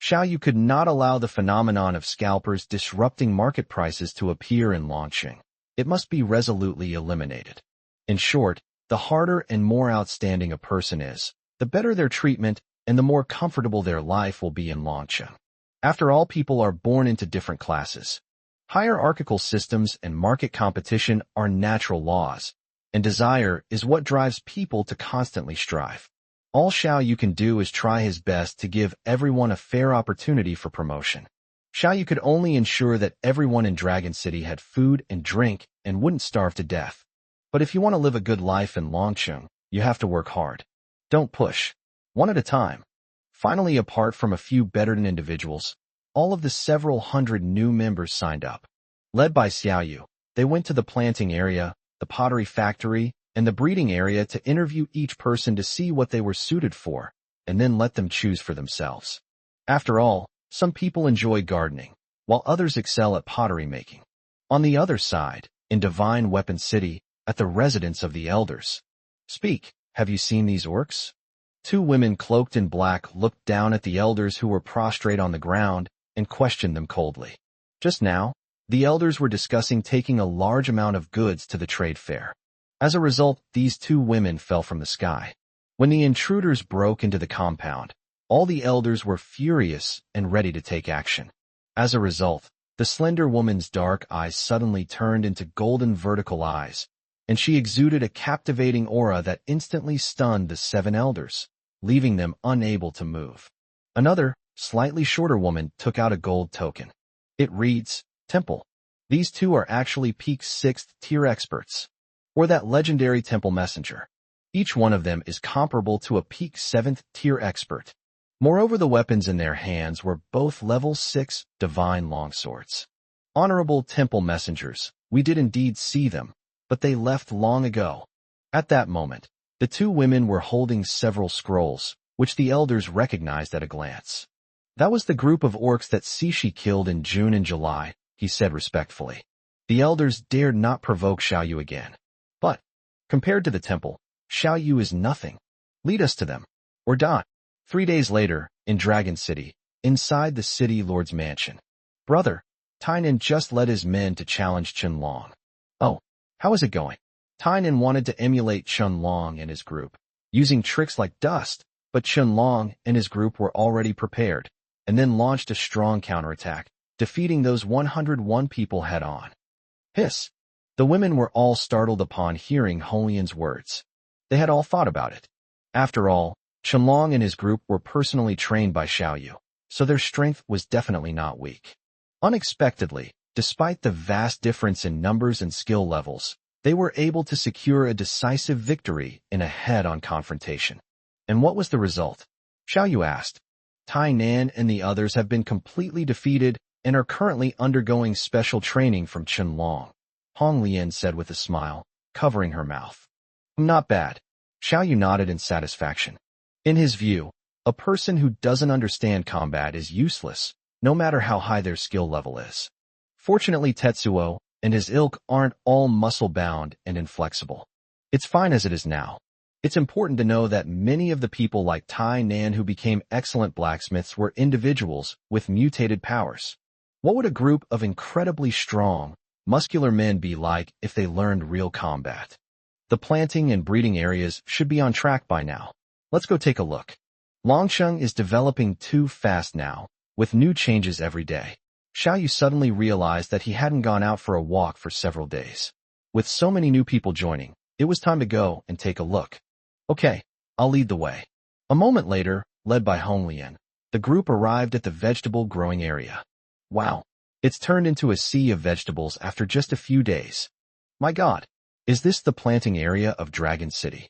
Xiao Yu could not allow the phenomenon of scalpers disrupting market prices to appear in Longcheng. It must be resolutely eliminated. In short, the harder and more outstanding a person is, the better their treatment and the more comfortable their life will be in Longcheng. After all, people are born into different classes. Hierarchical systems and market competition are natural laws, and desire is what drives people to constantly strive. All Xiao Yu can do is try his best to give everyone a fair opportunity for promotion. Xiao Yu could only ensure that everyone in Dragon City had food and drink and wouldn't starve to death. But if you want to live a good life in Longcheng, you have to work hard. Don't push. One at a time. Finally, apart from a few bedridden individuals, all of the several hundred new members signed up. Led by Xiao Yu, they went to the planting area, the pottery factory, and the breeding area to interview each person to see what they were suited for, and then let them choose for themselves. After all, some people enjoy gardening, while others excel at pottery making. On the other side, in Divine Weapon City, at the residence of the elders. Speak, have you seen these orcs? 2 women cloaked in black looked down at the elders who were prostrate on the ground and questioned them coldly. Just now, the elders were discussing taking a large amount of goods to the trade fair. As a result, these 2 women fell from the sky. When the intruders broke into the compound, all the elders were furious and ready to take action. As a result, the slender woman's dark eyes suddenly turned into golden vertical eyes, and she exuded a captivating aura that instantly stunned the 7 elders. leaving them unable to move. Another, slightly shorter woman took out a gold token. It reads, Temple. These two are actually peak 6th tier experts, or that legendary temple messenger. Each one of them is comparable to a peak 7th tier expert. Moreover, the weapons in their hands were both level 6 divine longswords. Honorable temple messengers, we did indeed see them, but they left long ago. At that moment, the two women were holding several scrolls, which the elders recognized at a glance. That was the group of orcs that Cixi killed in June and July, he said respectfully. The elders dared not provoke Xiao Yu again. But, compared to the temple, Xiao Yu is nothing. Lead us to them, or die. 3 days later, in Dragon City, inside the city lord's mansion. Brother, Tainan just led his men to challenge Qianlong. Oh, how is it going? Tainan wanted to emulate Qianlong and his group, using tricks like dust, but Qianlong and his group were already prepared, and then launched a strong counterattack, defeating those 101 people head-on. Hiss! The women were all startled upon hearing Holian's words. They had all thought about it. After all, Qianlong and his group were personally trained by Xiao Yu, so their strength was definitely not weak. Unexpectedly, despite the vast difference in numbers and skill levels, they were able to secure a decisive victory in a head-on confrontation. And what was the result? Xiao Yu asked. Tainan and the others have been completely defeated and are currently undergoing special training from Qianlong, Hong Lian said with a smile, covering her mouth. Not bad. Xiao Yu nodded in satisfaction. In his view, a person who doesn't understand combat is useless, no matter how high their skill level is. Fortunately, Tetsuo and his ilk aren't all muscle-bound and inflexible. It's fine as it is now. It's important to know that many of the people like Tainan who became excellent blacksmiths were individuals with mutated powers. What would a group of incredibly strong, muscular men be like if they learned real combat? The planting and breeding areas should be on track by now. Let's go take a look. Longsheng is developing too fast now, with new changes every day. Xiao Yu suddenly realized that he hadn't gone out for a walk for several days. With so many new people joining, it was time to go and take a look. Okay, I'll lead the way. A moment later, led by Hong Lian, the group arrived at the vegetable growing area. Wow, it's turned into a sea of vegetables after just a few days. My God, is this the planting area of Dragon City?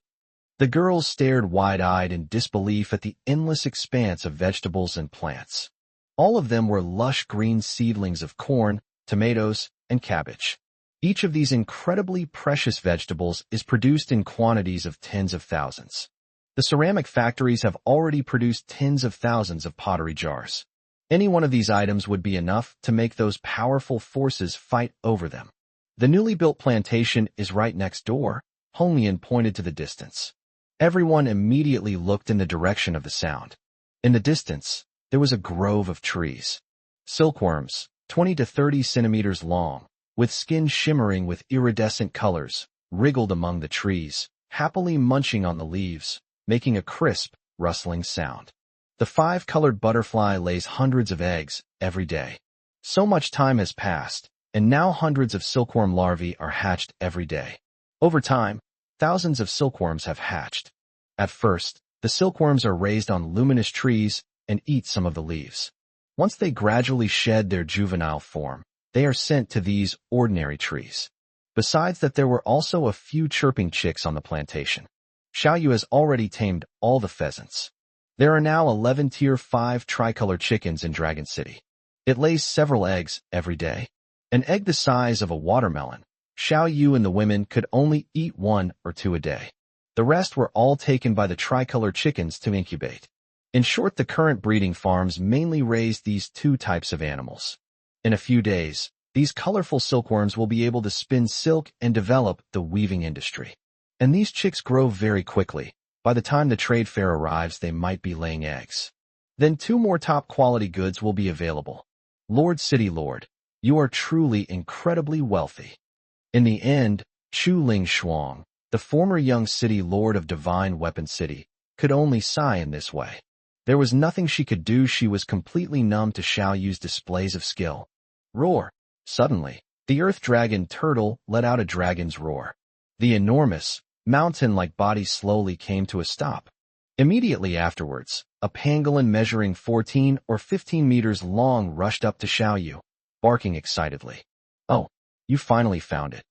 The girls stared wide-eyed in disbelief at the endless expanse of vegetables and plants. All of them were lush green seedlings of corn, tomatoes, and cabbage. Each of these incredibly precious vegetables is produced in quantities of tens of thousands. The ceramic factories have already produced tens of thousands of pottery jars. Any one of these items would be enough to make those powerful forces fight over them. The newly built plantation is right next door, Hong Lian pointed to the distance. Everyone immediately looked in the direction of the sound. In the distance, there was a grove of trees. Silkworms, 20 to 30 centimeters long, with skin shimmering with iridescent colors, wriggled among the trees, happily munching on the leaves, making a crisp, rustling sound. The 5-colored butterfly lays hundreds of eggs every day. So much time has passed, and now hundreds of silkworm larvae are hatched every day. Over time, thousands of silkworms have hatched. At first, the silkworms are raised on luminous trees and eat some of the leaves. Once they gradually shed their juvenile form, they are sent to these ordinary trees. Besides that, there were also a few chirping chicks on the plantation. Xiao Yu has already tamed all the pheasants. There are now 11 Tier 5 tricolor chickens in Dragon City. It lays several eggs every day. An egg the size of a watermelon. Xiao Yu and the women could only eat 1 or 2 a day. The rest were all taken by the tricolor chickens to incubate. In short, the current breeding farms mainly raise these 2 types of animals. In a few days, these colorful silkworms will be able to spin silk and develop the weaving industry. And these chicks grow very quickly. By the time the trade fair arrives, they might be laying eggs. Then 2 more top-quality goods will be available. Lord City Lord, you are truly incredibly wealthy. In the end, Chu Ling Shuang, the former young city lord of Divine Weapon City, could only sigh in this way. There was nothing she could do. She was completely numb to Xiao Yu's displays of skill. Roar! Suddenly, the earth dragon turtle let out a dragon's roar. The enormous, mountain-like body slowly came to a stop. Immediately afterwards, a pangolin measuring 14 or 15 meters long rushed up to Xiao Yu, barking excitedly. Oh, you finally found it.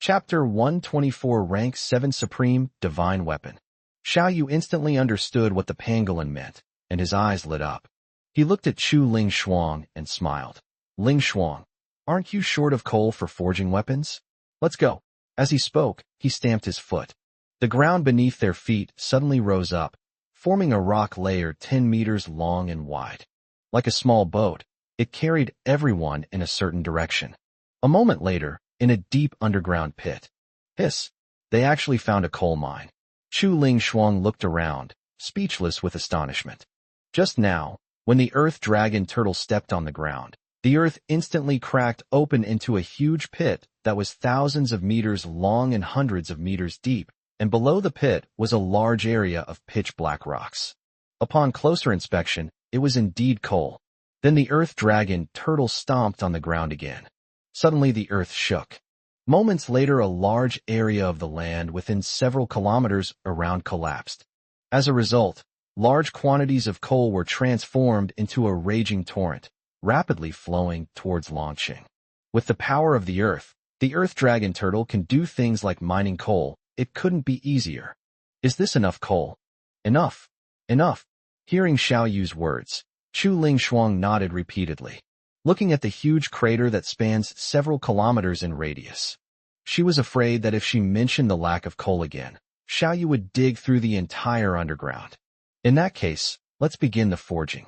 Chapter 124 Rank 7 Supreme Divine Weapon. Xiao Yu instantly understood what the pangolin meant, and his eyes lit up. He looked at Chu Ling Shuang and smiled. Ling Shuang, aren't you short of coal for forging weapons? Let's go. As he spoke, he stamped his foot. The ground beneath their feet suddenly rose up, forming a rock layer 10 meters long and wide. Like a small boat, it carried everyone in a certain direction. A moment later, in a deep underground pit. Hiss! They actually found a coal mine. Chu Ling Shuang looked around, speechless with astonishment. Just now, when the earth dragon turtle stepped on the ground, the earth instantly cracked open into a huge pit that was thousands of meters long and hundreds of meters deep, and below the pit was a large area of pitch-black rocks. Upon closer inspection, it was indeed coal. Then the earth dragon turtle stomped on the ground again. Suddenly the earth shook. Moments later, a large area of the land within several kilometers around collapsed. As a result, large quantities of coal were transformed into a raging torrent, rapidly flowing towards Longqing. With the power of the earth dragon turtle can do things like mining coal. It couldn't be easier. Is this enough coal? Enough. Enough. Hearing Xiao Yu's words, Chu Ling Shuang nodded repeatedly, looking at the huge crater that spans several kilometers in radius. She was afraid that if she mentioned the lack of coal again, Xiao Yu would dig through the entire underground. In that case, let's begin the forging.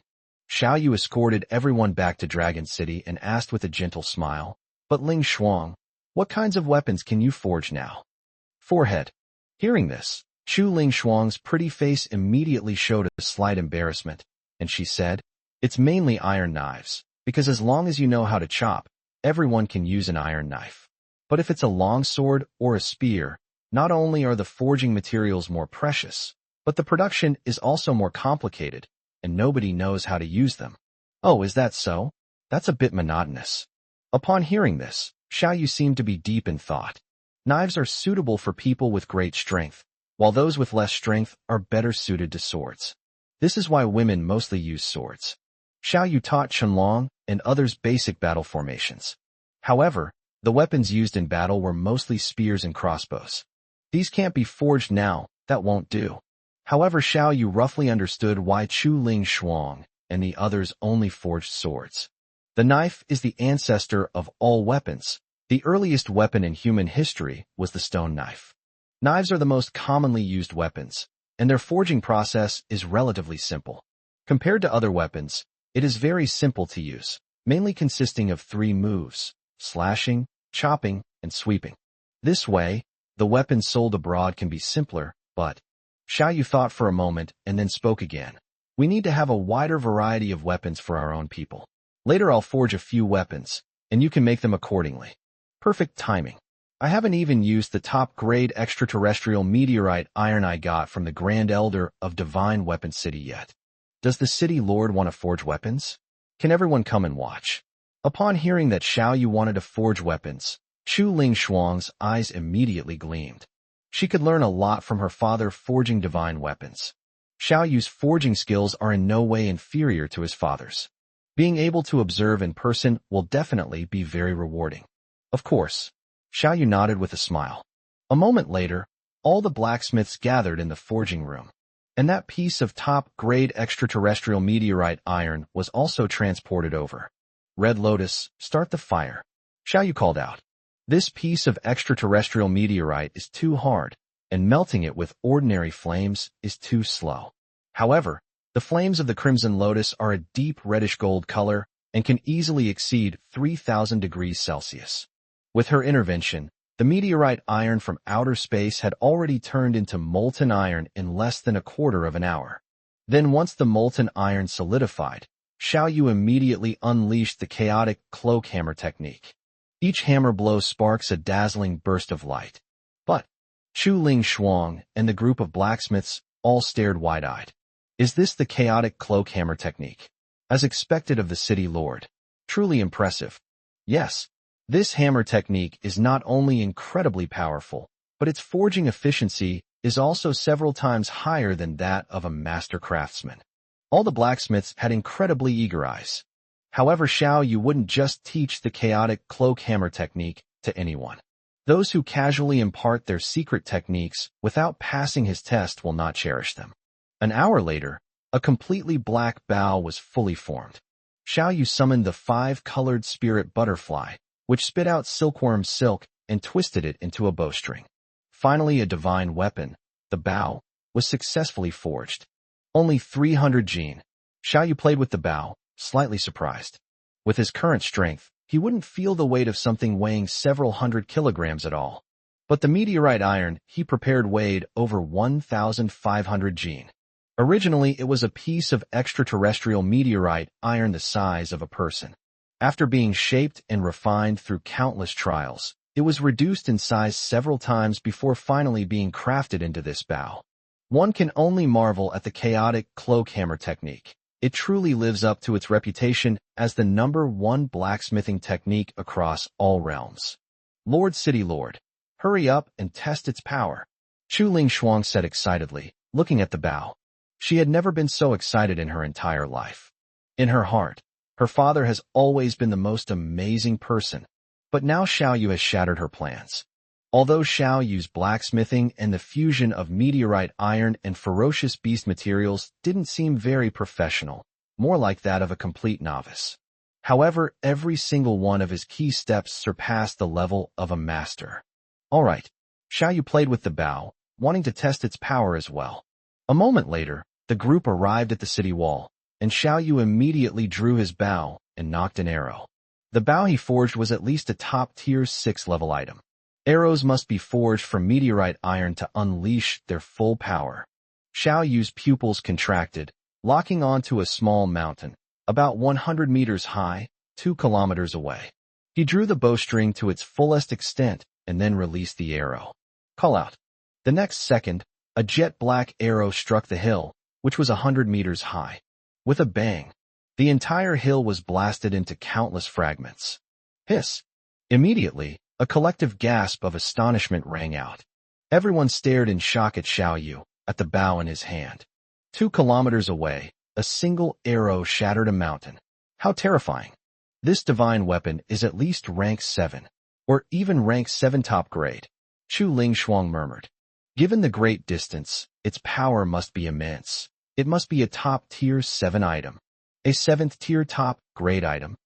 Xiao Yu escorted everyone back to Dragon City and asked with a gentle smile, "But Ling Shuang, what kinds of weapons can you forge now?" Forehead. Hearing this, Chu Ling Shuang's pretty face immediately showed a slight embarrassment, and she said, "It's mainly iron knives, because as long as you know how to chop, everyone can use an iron knife. But if it's a long sword or a spear, not only are the forging materials more precious, but the production is also more complicated, and nobody knows how to use them." "Oh, is that so? That's a bit monotonous." Upon hearing this, Xiao Yu seemed to be deep in thought. Knives are suitable for people with great strength, while those with less strength are better suited to swords. This is why women mostly use swords. Xiao Yu taught Qianlong and others basic battle formations. However, the weapons used in battle were mostly spears and crossbows. These can't be forged now, that won't do. However, Xiao Yu roughly understood why Chu Ling Shuang and the others only forged swords. The knife is the ancestor of all weapons. The earliest weapon in human history was the stone knife. Knives are the most commonly used weapons, and their forging process is relatively simple. Compared to other weapons, it is very simple to use, mainly consisting of 3 moves: slashing, chopping, and sweeping. This way, the weapons sold abroad can be simpler, but Xiao Yu thought for a moment and then spoke again. "We need to have a wider variety of weapons for our own people. Later I'll forge a few weapons, and you can make them accordingly." Perfect timing. I haven't even used the top-grade extraterrestrial meteorite iron I got from the Grand Elder of Divine Weapon City yet. Does the city lord want to forge weapons? Can everyone come and watch? Upon hearing that Xiao Yu wanted to forge weapons, Chu Ling Shuang's eyes immediately gleamed. She could learn a lot from her father forging divine weapons. Xiao Yu's forging skills are in no way inferior to his father's. Being able to observe in person will definitely be very rewarding. Of course. Xiao Yu nodded with a smile. A moment later, all the blacksmiths gathered in the forging room, and that piece of top-grade extraterrestrial meteorite iron was also transported over. "Red Lotus, start the fire," Xiao Yu called out. "This piece of extraterrestrial meteorite is too hard, and melting it with ordinary flames is too slow. However, the flames of the Crimson Lotus are a deep reddish gold color and can easily exceed 3,000 degrees Celsius. With her intervention, the meteorite iron from outer space had already turned into molten iron in less than a quarter of an hour. Then once the molten iron solidified, Xiao Yu immediately unleashed the chaotic cloak hammer technique. Each hammer blow sparks a dazzling burst of light. But Chu Ling Shuang and the group of blacksmiths all stared wide-eyed. Is this the chaotic cloak hammer technique? As expected of the city lord. Truly impressive. Yes. This hammer technique is not only incredibly powerful, but its forging efficiency is also several times higher than that of a master craftsman. All the blacksmiths had incredibly eager eyes. However, Xiao Yu wouldn't just teach the chaotic cloak hammer technique to anyone. Those who casually impart their secret techniques without passing his test will not cherish them. An hour later, a completely black bow was fully formed. Xiao Yu summoned the 5-colored spirit butterfly, which spit out silkworm silk and twisted it into a bowstring. Finally, a divine weapon, the bow, was successfully forged. Only 300 jin. Xiao Yu played with the bow, slightly surprised. With his current strength, he wouldn't feel the weight of something weighing several hundred kilograms at all. But the meteorite iron he prepared weighed over 1,500 jin. Originally, it was a piece of extraterrestrial meteorite iron the size of a person. After being shaped and refined through countless trials, it was reduced in size several times before finally being crafted into this bow. One can only marvel at the chaotic cloak hammer technique. It truly lives up to its reputation as the #1 blacksmithing technique across all realms. Lord City Lord, hurry up and test its power, Chu Ling Shuang said excitedly, looking at the bow. She had never been so excited in her entire life. In her heart, her father has always been the most amazing person, but now Xiao Yu has shattered her plans. Although Xiao Yu's blacksmithing and the fusion of meteorite iron and ferocious beast materials didn't seem very professional, more like that of a complete novice. However, every single one of his key steps surpassed the level of a master. All right, Xiao Yu played with the bow, wanting to test its power as well. A moment later, the group arrived at the city wall, and Xiao Yu immediately drew his bow and nocked an arrow. The bow he forged was at least a top-tier 6-level item. Arrows must be forged from meteorite iron to unleash their full power. Xiao Yu's pupils contracted, locking onto a small mountain, about 100 meters high, 2 kilometers away. He drew the bowstring to its fullest extent and then released the arrow. Call out. The next second, a jet-black arrow struck the hill, which was 100 meters high. With a bang, the entire hill was blasted into countless fragments. Hiss! Immediately, a collective gasp of astonishment rang out. Everyone stared in shock at Xiao Yu, at the bow in his hand. 2 kilometers away, a single arrow shattered a mountain. How terrifying! This divine weapon is at least rank 7, or even rank 7 top grade, Chu Ling Shuang murmured. Given the great distance, its power must be immense. It must be a top-tier 7 item. A 7th-tier top-grade item.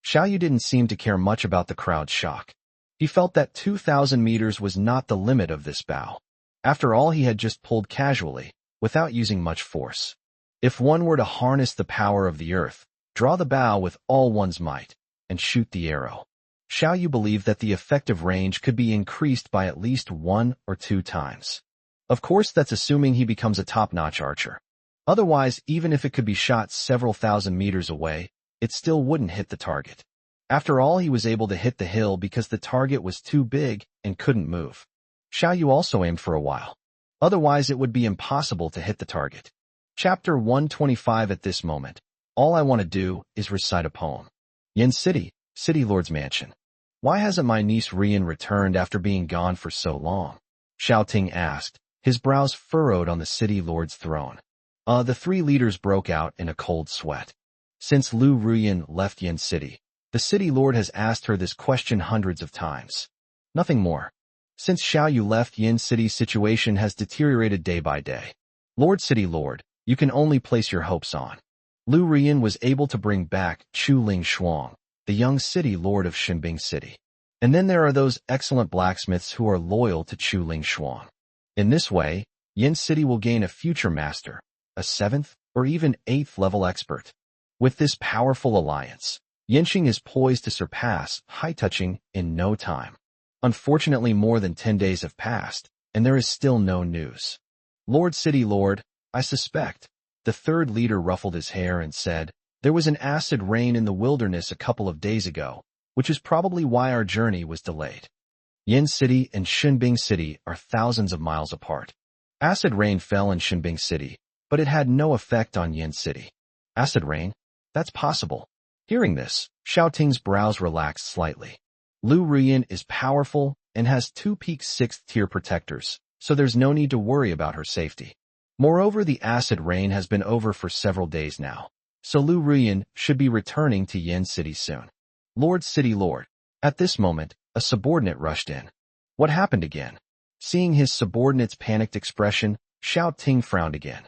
Xiao Yu didn't seem to care much about the crowd's shock. He felt that 2,000 meters was not the limit of this bow. After all, he had just pulled casually, without using much force. If one were to harness the power of the earth, draw the bow with all one's might, and shoot the arrow, Xiao Yu believed that the effective range could be increased by at least 1 or 2 times. Of course, that's assuming he becomes a top-notch archer. Otherwise, even if it could be shot several thousand meters away, it still wouldn't hit the target. After all, he was able to hit the hill because the target was too big and couldn't move. Xiao Yu also aimed for a while. Otherwise, it would be impossible to hit the target. Chapter 125. At this moment, all I want to do is recite a poem. Yin City, City Lord's Mansion. Why hasn't my niece Rian returned after being gone for so long? Xiao Ting asked, his brows furrowed on the City Lord's throne. The 3 leaders broke out in a cold sweat. Since Lu Ruyan left Yin City, the City Lord has asked her this question hundreds of times. Nothing more. Since Xiao Yu left, Yin City's situation has deteriorated day by day. Lord City Lord, you can only place your hopes on. Lu Ruyan was able to bring back Chu Ling Shuang, the young City Lord of Xinbing City. And then there are those excellent blacksmiths who are loyal to Chu Ling Shuang. In this way, Yin City will gain a future master, a 7th or even 8th level expert. With this powerful alliance, Yinxing is poised to surpass high-touching in no time. Unfortunately, more than 10 days have passed, and there is still no news. Lord City Lord, I suspect. The 3rd leader ruffled his hair and said, there was an acid rain in the wilderness a couple of days ago, which is probably why our journey was delayed. Yin City and Xinbing City are thousands of miles apart. Acid rain fell in Xinbing City, but it had no effect on Yin City. Acid rain? That's possible. Hearing this, Xiao Ting's brows relaxed slightly. Lu Ruyan is powerful and has 2 peak 6th-tier protectors, so there's no need to worry about her safety. Moreover, the acid rain has been over for several days now, so Lu Ruyan should be returning to Yin City soon. Lord City Lord. At this moment, a subordinate rushed in. What happened again? Seeing his subordinate's panicked expression, Xiao Ting frowned again.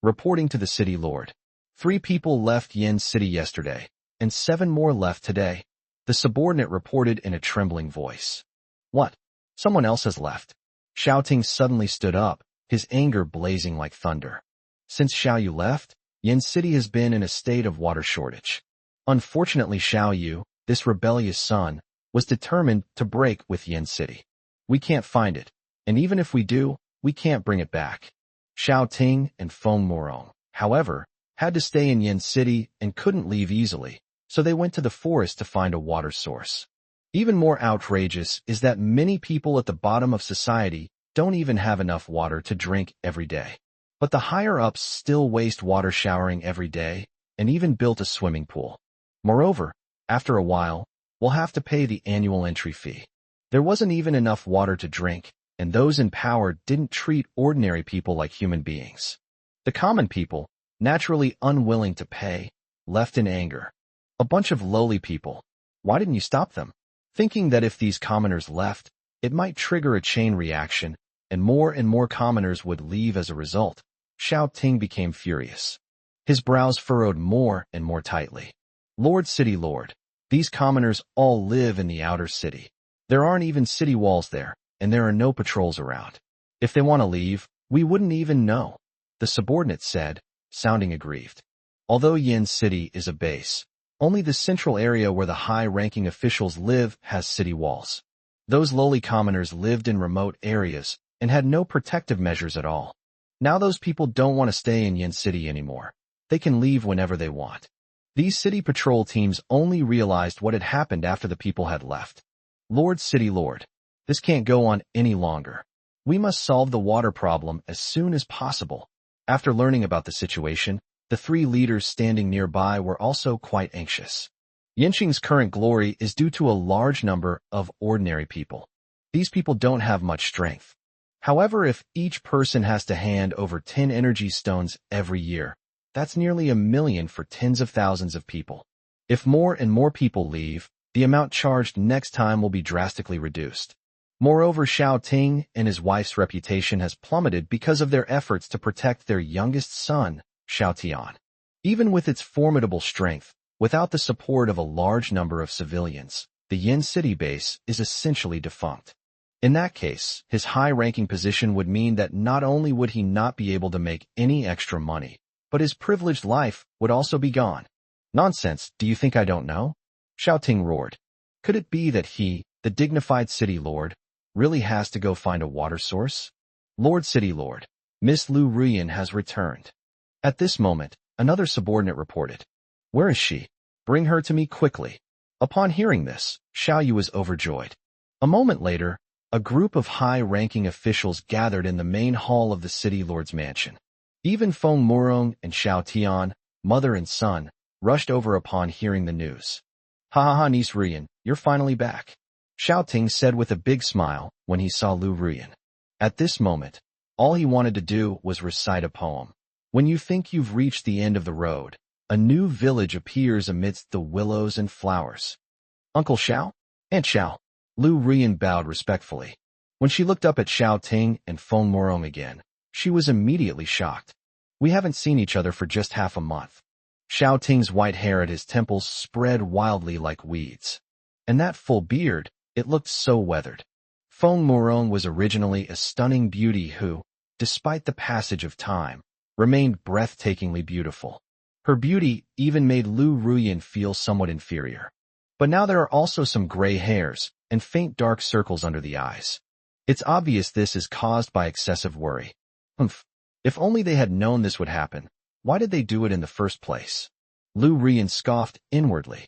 Reporting to the city lord. 3 people left Yin City yesterday, and 7 more left today. The subordinate reported in a trembling voice. What? Someone else has left. Xiao Ting suddenly stood up, his anger blazing like thunder. Since Xiao Yu left, Yin City has been in a state of water shortage. Unfortunately, Xiao Yu, this rebellious son, was determined to break with Yin City. We can't find it, and even if we do, we can't bring it back. Xiao Ting and Feng Morong, however, had to stay in Yin City and couldn't leave easily, so they went to the forest to find a water source. Even more outrageous is that many people at the bottom of society don't even have enough water to drink every day. But the higher-ups still waste water showering every day and even built a swimming pool. Moreover, after a while, we'll have to pay the annual entry fee. There wasn't even enough water to drink, and those in power didn't treat ordinary people like human beings. The common people, naturally unwilling to pay, left in anger. A bunch of lowly people. Why didn't you stop them? Thinking that if these commoners left, it might trigger a chain reaction, and more commoners would leave as a result. Xiao Ting became furious. His brows furrowed more and more tightly. Lord City Lord, these commoners all live in the outer city. There aren't even city walls there, and there are no patrols around. If they want to leave, we wouldn't even know, the subordinate said, sounding aggrieved. Although Yin City is a base, only the central area where the high-ranking officials live has city walls. Those lowly commoners lived in remote areas and had no protective measures at all. Now those people don't want to stay in Yin City anymore. They can leave whenever they want. These city patrol teams only realized what had happened after the people had left. Lord City Lord, this can't go on any longer. We must solve the water problem as soon as possible. After learning about the situation, the 3 leaders standing nearby were also quite anxious. Yinqing's current glory is due to a large number of ordinary people. These people don't have much strength. However, if each person has to hand over 10 energy stones every year, that's nearly 1 million for tens of thousands of people. If more and more people leave, the amount charged next time will be drastically reduced. Moreover, Xiao Ting and his wife's reputation has plummeted because of their efforts to protect their youngest son, Xiao Tian. Even with its formidable strength, without the support of a large number of civilians, the Yin City base is essentially defunct. In that case, his high-ranking position would mean that not only would he not be able to make any extra money, but his privileged life would also be gone. Nonsense, do you think I don't know? Xiao Ting roared. Could it be that he, the dignified city lord, really has to go find a water source? Lord City Lord, Miss Lu Ruyan has returned. At this moment, another subordinate reported. Where is she? Bring her to me quickly. Upon hearing this, Xiao Yu was overjoyed. A moment later, a group of high-ranking officials gathered in the main hall of the city lord's mansion. Even Feng Morong and Xiao Tian, mother and son, rushed over upon hearing the news. Ha ha ha, Niece Ruyan, you're finally back, Xiao Ting said with a big smile when he saw Lu Ruyan. At this moment, all he wanted to do was recite a poem. When you think you've reached the end of the road, a new village appears amidst the willows and flowers. Uncle Xiao? Aunt Xiao? Lu Ruyan bowed respectfully. When she looked up at Xiao Ting and Feng Morong again, she was immediately shocked. We haven't seen each other for just half a month. Xiao Ting's white hair at his temples spread wildly like weeds. And that full beard, it looked so weathered. Feng Morong was originally a stunning beauty who, despite the passage of time, remained breathtakingly beautiful. Her beauty even made Lu Ruyan feel somewhat inferior. But now there are also some gray hairs and faint dark circles under the eyes. It's obvious this is caused by excessive worry. If only they had known this would happen, why did they do it in the first place? Lu Ruyan scoffed inwardly.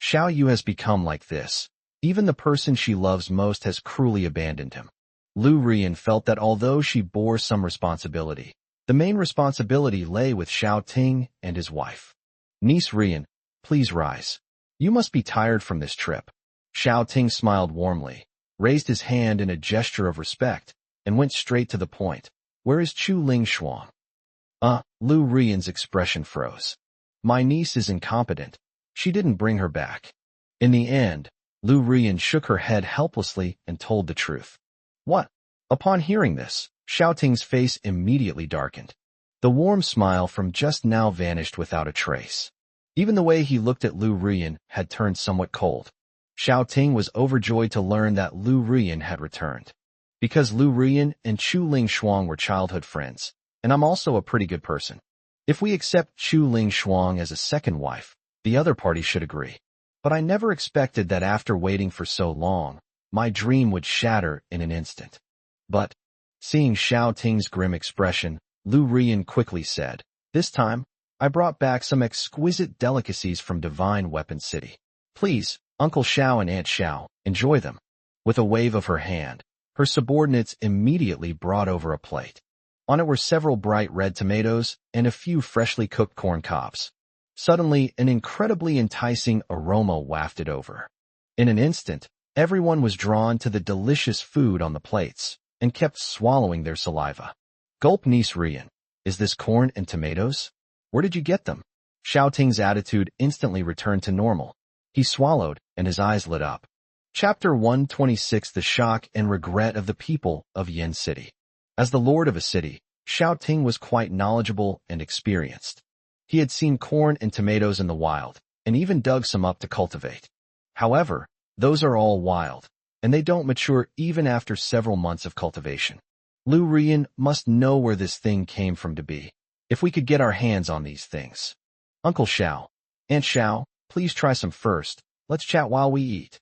Xiao Yu has become like this. Even the person she loves most has cruelly abandoned him. Lu Ruyan felt that although she bore some responsibility, the main responsibility lay with Xiao Ting and his wife. Niece Ruyan, please rise. You must be tired from this trip. Xiao Ting smiled warmly, raised his hand in a gesture of respect, and went straight to the point. Where is Chu Ling Shuang? Lu Rian's expression froze. My niece is incompetent. She didn't bring her back. In the end, Lu Rian shook her head helplessly and told the truth. What? Upon hearing this, Xiao Ting's face immediately darkened. The warm smile from just now vanished without a trace. Even the way he looked at Lu Rian had turned somewhat cold. Xiao Ting was overjoyed to learn that Lu Rian had returned. Because Lu Rian and Chu Ling Shuang were childhood friends, and I'm also a pretty good person. If we accept Chu Ling Shuang as a second wife, the other party should agree. But I never expected that after waiting for so long, my dream would shatter in an instant. But, seeing Xiao Ting's grim expression, Lu Rian quickly said, This time, I brought back some exquisite delicacies from Divine Weapon City. Please, Uncle Xiao and Aunt Xiao, enjoy them. With a wave of her hand, her subordinates immediately brought over a plate. On it were several bright red tomatoes and a few freshly cooked corn cobs. Suddenly, an incredibly enticing aroma wafted over. In an instant, everyone was drawn to the delicious food on the plates and kept swallowing their saliva. Gulp, niece Rian. Is this corn and tomatoes? Where did you get them? Xiao Ting's attitude instantly returned to normal. He swallowed, and his eyes lit up. Chapter 126: The Shock and Regret of the People of Yin City. As the lord of a city, Xiao Ting was quite knowledgeable and experienced. He had seen corn and tomatoes in the wild, and even dug some up to cultivate. However, those are all wild, and they don't mature even after several months of cultivation. Lu Rian must know where this thing came from to be. If we could get our hands on these things. Uncle Xiao, Aunt Xiao, please try some first. Let's chat while we eat.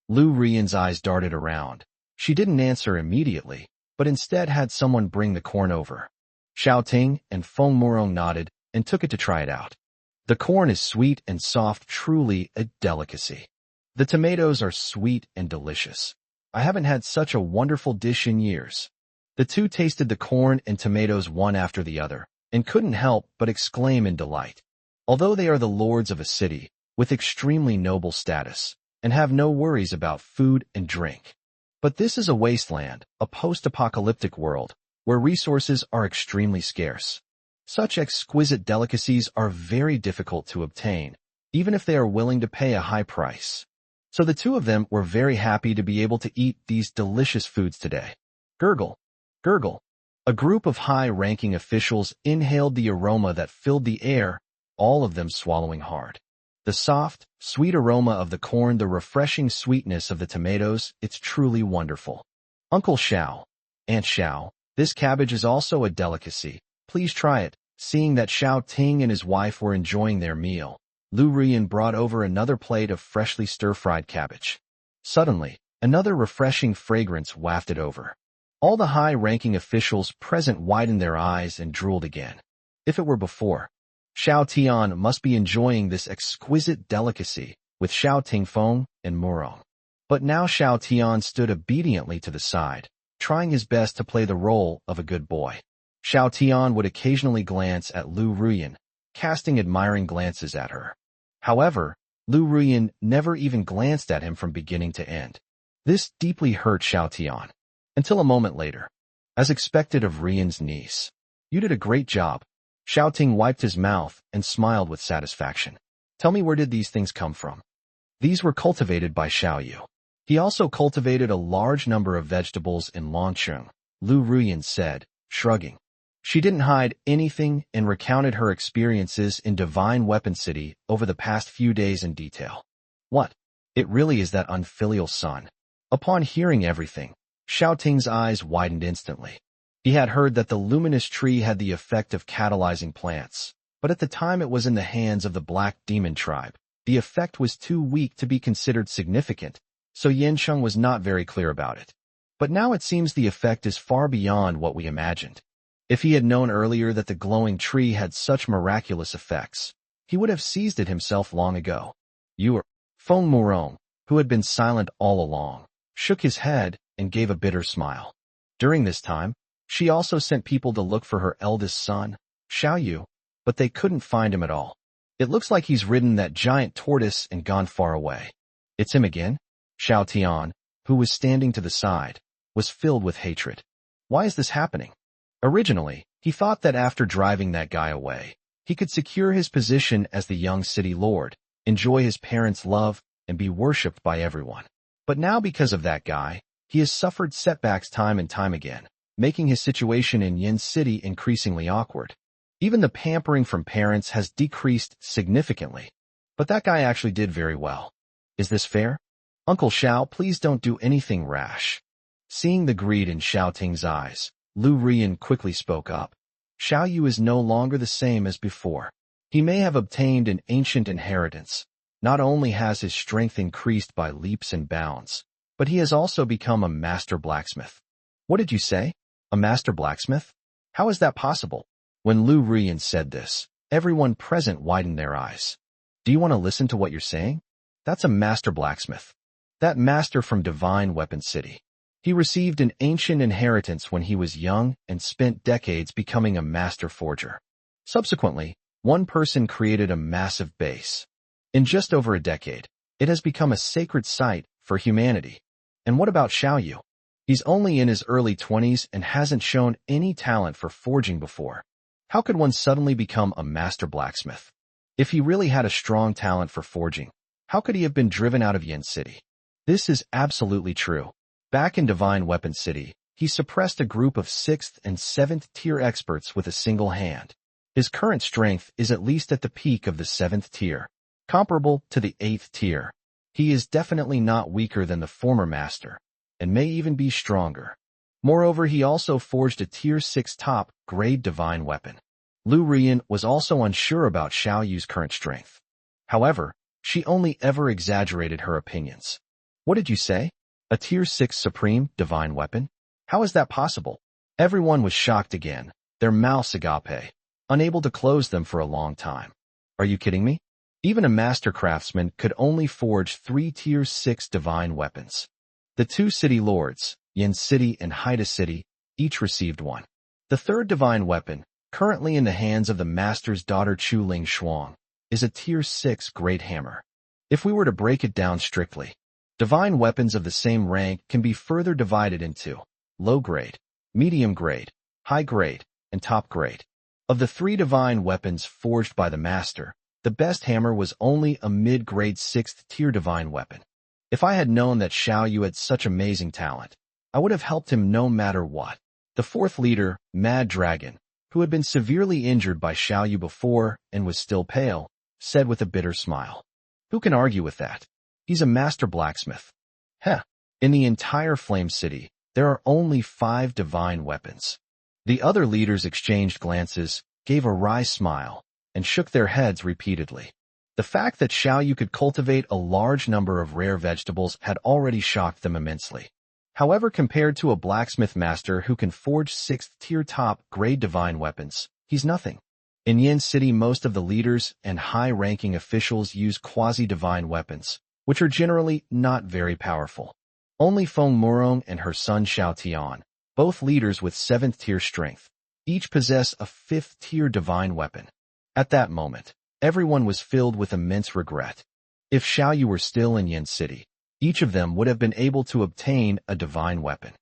Lu Rian's eyes darted around. She didn't answer immediately, but instead had someone bring the corn over. Xiao Ting and Feng Murong nodded and took it to try it out. The corn is sweet and soft, truly a delicacy. The tomatoes are sweet and delicious. I haven't had such a wonderful dish in years. The two tasted the corn and tomatoes one after the other, and couldn't help but exclaim in delight. Although they are the lords of a city, with extremely noble status, and have no worries about food and drink. But this is a wasteland, a post-apocalyptic world, where resources are extremely scarce. Such exquisite delicacies are very difficult to obtain, even if they are willing to pay a high price. So the two of them were very happy to be able to eat these delicious foods today. Gurgle, gurgle. A group of high-ranking officials inhaled the aroma that filled the air, all of them swallowing hard. The soft, sweet aroma of the corn, the refreshing sweetness of the tomatoes, it's truly wonderful. Uncle Xiao, Aunt Xiao, this cabbage is also a delicacy. Please try it. Seeing that Xiao Ting and his wife were enjoying their meal, Lu Rian brought over another plate of freshly stir-fried cabbage. Suddenly, another refreshing fragrance wafted over. All the high-ranking officials present widened their eyes and drooled again. If it were before, Xiao Tian must be enjoying this exquisite delicacy with Xiao Tingfeng and Murong. But now Xiao Tian stood obediently to the side, trying his best to play the role of a good boy. Xiao Tian would occasionally glance at Lu Rian, casting admiring glances at her. However, Lu Rian never even glanced at him from beginning to end. This deeply hurt Xiao Tian. Until a moment later. As expected of Rian's niece. You did a great job. Xiao Ting wiped his mouth and smiled with satisfaction. Tell me, where did these things come from? These were cultivated by Xiao Yu. He also cultivated a large number of vegetables in Longcheng, Lu Rian said, shrugging. She didn't hide anything and recounted her experiences in Divine Weapon City over the past few days in detail. What? It really is that unfilial son. Upon hearing everything, Xiao Ting's eyes widened instantly. He had heard that the luminous tree had the effect of catalyzing plants, but at the time it was in the hands of the Black Demon tribe. The effect was too weak to be considered significant, so Yansheng was not very clear about it. But now it seems the effect is far beyond what we imagined. If he had known earlier that the glowing tree had such miraculous effects, he would have seized it himself long ago. You are Feng Murong, who had been silent all along, shook his head and gave a bitter smile. During this time, she also sent people to look for her eldest son, Xiao Yu, but they couldn't find him at all. It looks like he's ridden that giant tortoise and gone far away. It's him again? Xiao Tian, who was standing to the side, was filled with hatred. Why is this happening? Originally, he thought that after driving that guy away, he could secure his position as the young city lord, enjoy his parents' love, and be worshipped by everyone. But now because of that guy, he has suffered setbacks time and time again, making his situation in Yin City increasingly awkward. Even the pampering from parents has decreased significantly. But that guy actually did very well. Is this fair? Uncle Xiao, please don't do anything rash. Seeing the greed in Xiao Ting's eyes, Lu Rian quickly spoke up. Xiao Yu is no longer the same as before. He may have obtained an ancient inheritance. Not only has his strength increased by leaps and bounds, but he has also become a master blacksmith. What did you say? A master blacksmith? How is that possible? When Lu Rian said this, everyone present widened their eyes. Do you want to listen to what you're saying? That's a master blacksmith. That master from Divine Weapon City. He received an ancient inheritance when he was young and spent decades becoming a master forger. Subsequently, one person created a massive base. In just over a decade, it has become a sacred site for humanity. And what about Xiao Yu? He's only in his early 20s and hasn't shown any talent for forging before. How could one suddenly become a master blacksmith? If he really had a strong talent for forging, how could he have been driven out of Yin City? This is absolutely true. Back in Divine Weapon City, he suppressed a group of 6th and 7th tier experts with a single hand. His current strength is at least at the peak of the 7th tier, comparable to the 8th tier. He is definitely not weaker than the former master, and may even be stronger. Moreover, he also forged a tier 6 top grade divine weapon. Lu Rian was also unsure about Xiao Yu's current strength. However, she only ever exaggerated her opinions. What did you say? A tier 6 supreme divine weapon? How is that possible? Everyone was shocked again, their mouths agape, unable to close them for a long time. Are you kidding me? Even a master craftsman could only forge 3 tier 6 divine weapons. The 2 city lords, Yin City and Haida City, each received one. The third divine weapon, currently in the hands of the master's daughter Chu Ling Shuang, is a tier 6 great hammer. If we were to break it down strictly, divine weapons of the same rank can be further divided into low grade, medium grade, high grade, and top grade. Of the 3 divine weapons forged by the master, the best hammer was only a mid-grade 6th tier divine weapon. If I had known that Xiao Yu had such amazing talent, I would have helped him no matter what. The 4th leader, Mad Dragon, who had been severely injured by Xiao Yu before and was still pale, said with a bitter smile. Who can argue with that? He's a master blacksmith. Heh, in the entire Flame City, there are only 5 divine weapons. The other leaders exchanged glances, gave a wry smile, and shook their heads repeatedly. The fact that Xiao Yu could cultivate a large number of rare vegetables had already shocked them immensely. However, compared to a blacksmith master who can forge 6th tier top grade divine weapons, he's nothing. In Yin City, most of the leaders and high-ranking officials use quasi-divine weapons, which are generally not very powerful. Only Feng Murong and her son Xiao Tian, both leaders with 7th tier strength, each possess a 5th tier divine weapon. At that moment, everyone was filled with immense regret. If Xiao Yu were still in Yin City, each of them would have been able to obtain a divine weapon.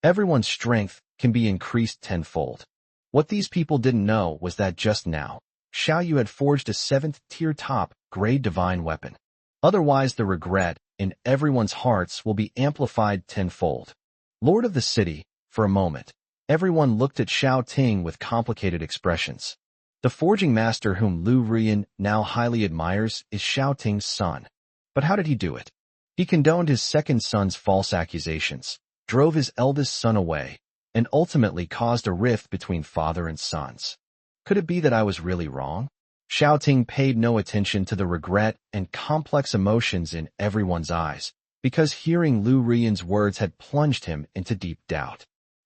Everyone's strength can be increased tenfold. What these people didn't know was that just now, Xiao Yu had forged a 7th tier top grade divine weapon. Otherwise, the regret in everyone's hearts will be amplified tenfold. Lord of the city, for a moment, everyone looked at Xiao Ting with complicated expressions. The forging master whom Lu Rian now highly admires is Xiao Ting's son. But how did he do it? He condoned his second son's false accusations, drove his eldest son away, and ultimately caused a rift between father and sons. Could it be that I was really wrong? Xiao Ting paid no attention to the regret and complex emotions in everyone's eyes, because hearing Lu Rian's words had plunged him into deep doubt.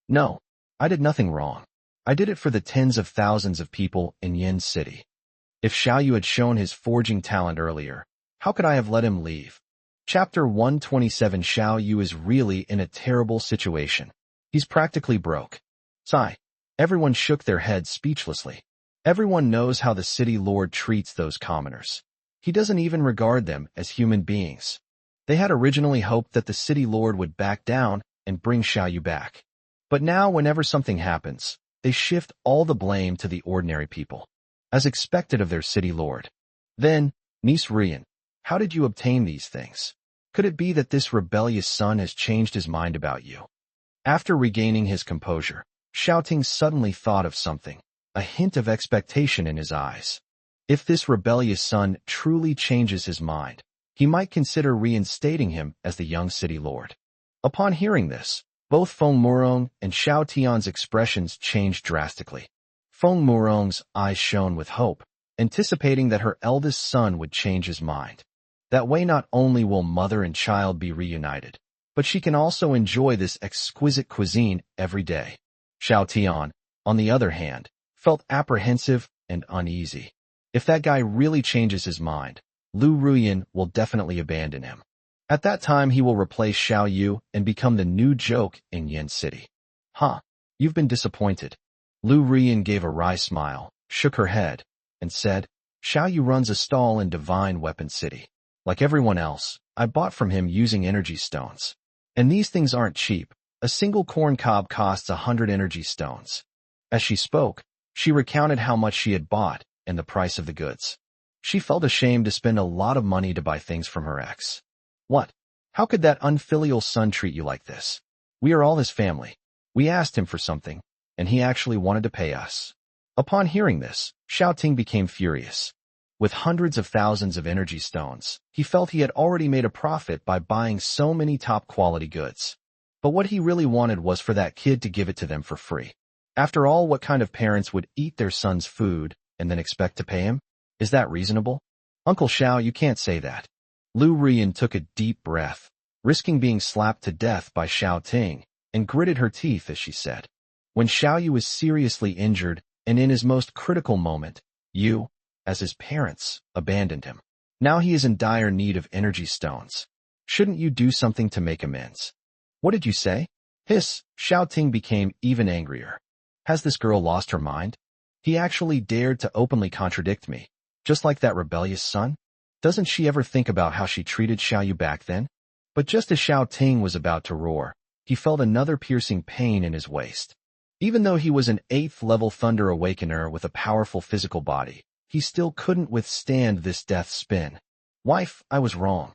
No, I did nothing wrong. I did it for the tens of thousands of people in Yin City. If Xiao Yu had shown his forging talent earlier, how could I have let him leave? Chapter 127. Xiao Yu is really in a terrible situation. He's practically broke. Sigh. Everyone shook their heads speechlessly. Everyone knows how the city lord treats those commoners. He doesn't even regard them as human beings. They had originally hoped that the city lord would back down and bring Xiao Yu back. But now whenever something happens, they shift all the blame to the ordinary people, as expected of their city lord. Then, niece Rian, how did you obtain these things? Could it be that this rebellious son has changed his mind about you? After regaining his composure, Xiao suddenly thought of something, a hint of expectation in his eyes. If this rebellious son truly changes his mind, he might consider reinstating him as the young city lord. Upon hearing this, both Feng Murong and Xiao Tian's expressions changed drastically. Feng Murong's eyes shone with hope, anticipating that her eldest son would change his mind. That way not only will mother and child be reunited, but she can also enjoy this exquisite cuisine every day. Xiao Tian, on the other hand, felt apprehensive and uneasy. If that guy really changes his mind, Lu Ruyan will definitely abandon him. At that time he will replace Xiao Yu and become the new joke in Yin City. Huh, you've been disappointed. Lu Ruyan gave a wry smile, shook her head, and said, Xiao Yu runs a stall in Divine Weapon City. Like everyone else, I bought from him using energy stones. And these things aren't cheap. A single corn cob costs 100 energy stones. As she spoke, she recounted how much she had bought and the price of the goods. She felt ashamed to spend a lot of money to buy things from her ex. What? How could that unfilial son treat you like this? We are all his family. We asked him for something, and he actually wanted to pay us. Upon hearing this, Xiao Ting became furious. With hundreds of thousands of energy stones, he felt he had already made a profit by buying so many top-quality goods. But what he really wanted was for that kid to give it to them for free. After all, what kind of parents would eat their son's food and then expect to pay him? Is that reasonable? Uncle Xiao, you can't say that. Lu Rian took a deep breath, risking being slapped to death by Xiao Ting, and gritted her teeth as she said, when Xiao Yu was seriously injured and in his most critical moment, you, as his parents, abandoned him. Now he is in dire need of energy stones. Shouldn't you do something to make amends? What did you say? Hiss, Xiao Ting became even angrier. Has this girl lost her mind? He actually dared to openly contradict me, just like that rebellious son? Doesn't she ever think about how she treated Xiao Yu back then? But just as Xiao Ting was about to roar, he felt another piercing pain in his waist. Even though he was an 8th-level Thunder Awakener with a powerful physical body, he still couldn't withstand this death spin. Wife, I was wrong.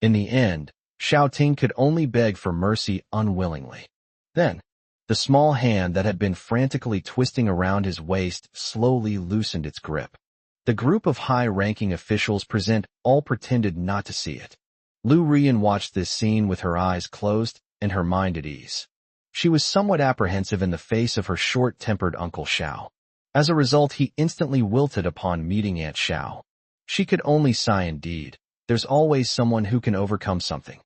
In the end, Xiao Ting could only beg for mercy unwillingly. Then, the small hand that had been frantically twisting around his waist slowly loosened its grip. The group of high-ranking officials present all pretended not to see it. Lu Rian watched this scene with her eyes closed and her mind at ease. She was somewhat apprehensive in the face of her short-tempered Uncle Xiao. As a result, he instantly wilted upon meeting Aunt Xiao. She could only sigh indeed. There's always someone who can overcome something.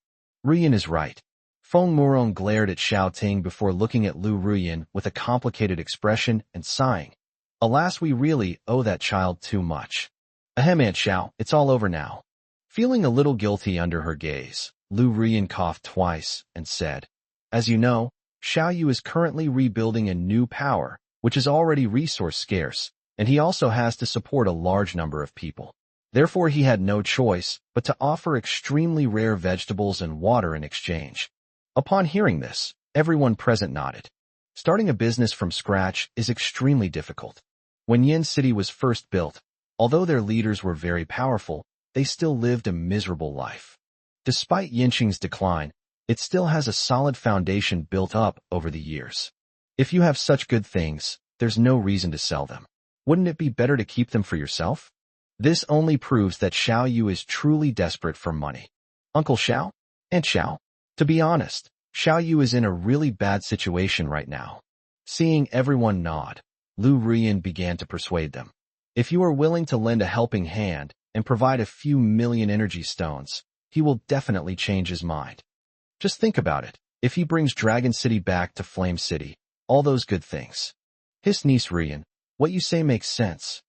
Rian is right. Feng Murong glared at Xiao Ting before looking at Lu Ruyan with a complicated expression and sighing. Alas, we really owe that child too much. Ahem, Aunt Xiao, it's all over now. Feeling a little guilty under her gaze, Lu Ruyan coughed twice and said, As you know, Xiao Yu is currently rebuilding a new power, which is already resource scarce, and he also has to support a large number of people. Therefore, he had no choice but to offer extremely rare vegetables and water in exchange. Upon hearing this, everyone present nodded. Starting a business from scratch is extremely difficult. When Yin City was first built, although their leaders were very powerful, they still lived a miserable life. Despite Yinqing's decline, it still has a solid foundation built up over the years. If you have such good things, there's no reason to sell them. Wouldn't it be better to keep them for yourself? This only proves that Xiao Yu is truly desperate for money. Uncle Xiao? Aunt Xiao? To be honest, Xiao Yu is in a really bad situation right now. Seeing everyone nod, Lu Rian began to persuade them. If you are willing to lend a helping hand and provide a few million energy stones, he will definitely change his mind. Just think about it. If he brings Dragon City back to Flame City, all those good things. His niece Rian, what you say makes sense.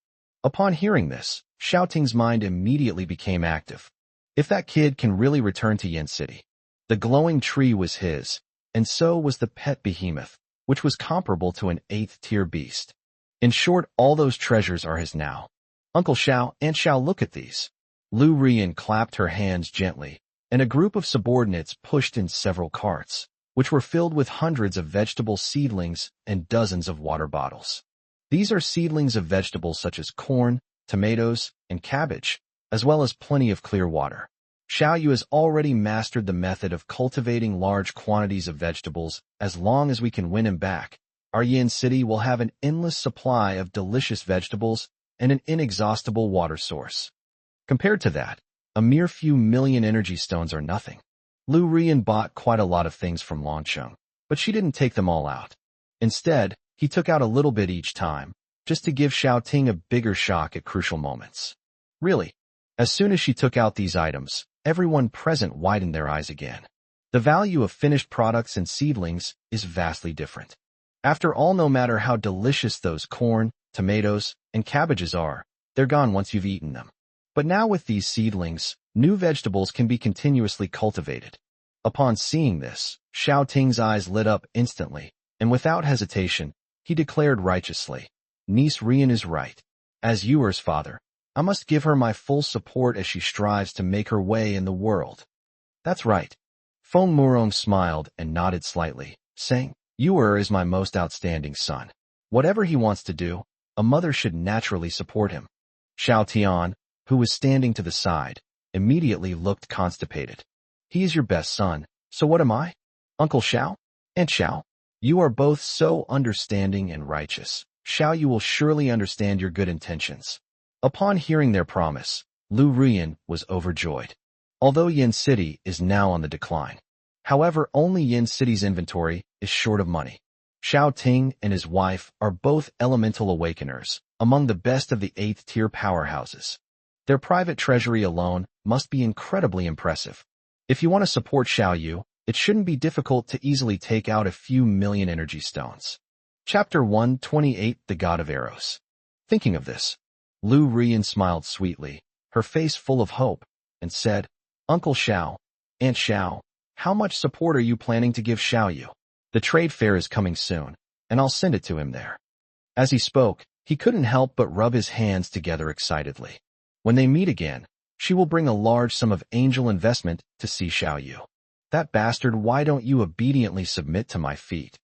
Upon hearing this, Xiao Ting's mind immediately became active. If that kid can really return to Yin City. The glowing tree was his, and so was the pet behemoth, which was comparable to an 8th-tier beast. In short, all those treasures are his now. Uncle Xiao, Aunt Xiao, look at these. Lu Rian clapped her hands gently, and a group of subordinates pushed in several carts. which were filled with hundreds of vegetable seedlings and dozens of water bottles. These are seedlings of vegetables such as corn, tomatoes, and cabbage, as well as plenty of clear water. Xiao Yu has already mastered the method of cultivating large quantities of vegetables. As long as we can win him back, our Yin City will have an endless supply of delicious vegetables and an inexhaustible water source. Compared to that, a mere few million energy stones are nothing. Lu Rian bought quite a lot of things from Longcheng, but she didn't take them all out. Instead, he took out a little bit each time, just to give Xiao Ting a bigger shock at crucial moments. Really, as soon as she took out these items, everyone present widened their eyes again. The value of finished products and seedlings is vastly different. After all, no matter how delicious those corn, tomatoes, and cabbages are, they're gone once you've eaten them. But now with these seedlings, new vegetables can be continuously cultivated. Upon seeing this, Xiao Ting's eyes lit up instantly, and without hesitation, he declared righteously, "Niece Rian is right. As Yuer's father, I must give her my full support as she strives to make her way in the world." "That's right." Feng Murong smiled and nodded slightly, saying, "Yuer is my most outstanding son. Whatever he wants to do, a mother should naturally support him." Xiao Tian, who was standing to the side, immediately looked constipated. "He is your best son, so what am I? Uncle Xiao? Aunt Xiao? You are both so understanding and righteous. Xiao Yu will surely understand your good intentions." Upon hearing their promise, Lu Rian was overjoyed. Although Yin City is now on the decline. However, only Yin City's inventory is short of money. Xiao Ting and his wife are both elemental awakeners, among the best of the 8th-tier powerhouses. Their private treasury alone must be incredibly impressive. If you want to support Xiao Yu, it shouldn't be difficult to easily take out a few million energy stones. Chapter 128, The God of Arrows. Thinking of this, Lu Rian smiled sweetly, her face full of hope, and said, "Uncle Xiao, Aunt Xiao, how much support are you planning to give Xiao Yu? The trade fair is coming soon, and I'll send it to him there." As he spoke, he couldn't help but rub his hands together excitedly. When they meet again, she will bring a large sum of angel investment to see Xiao Yu. "That bastard, why don't you obediently submit to my feet?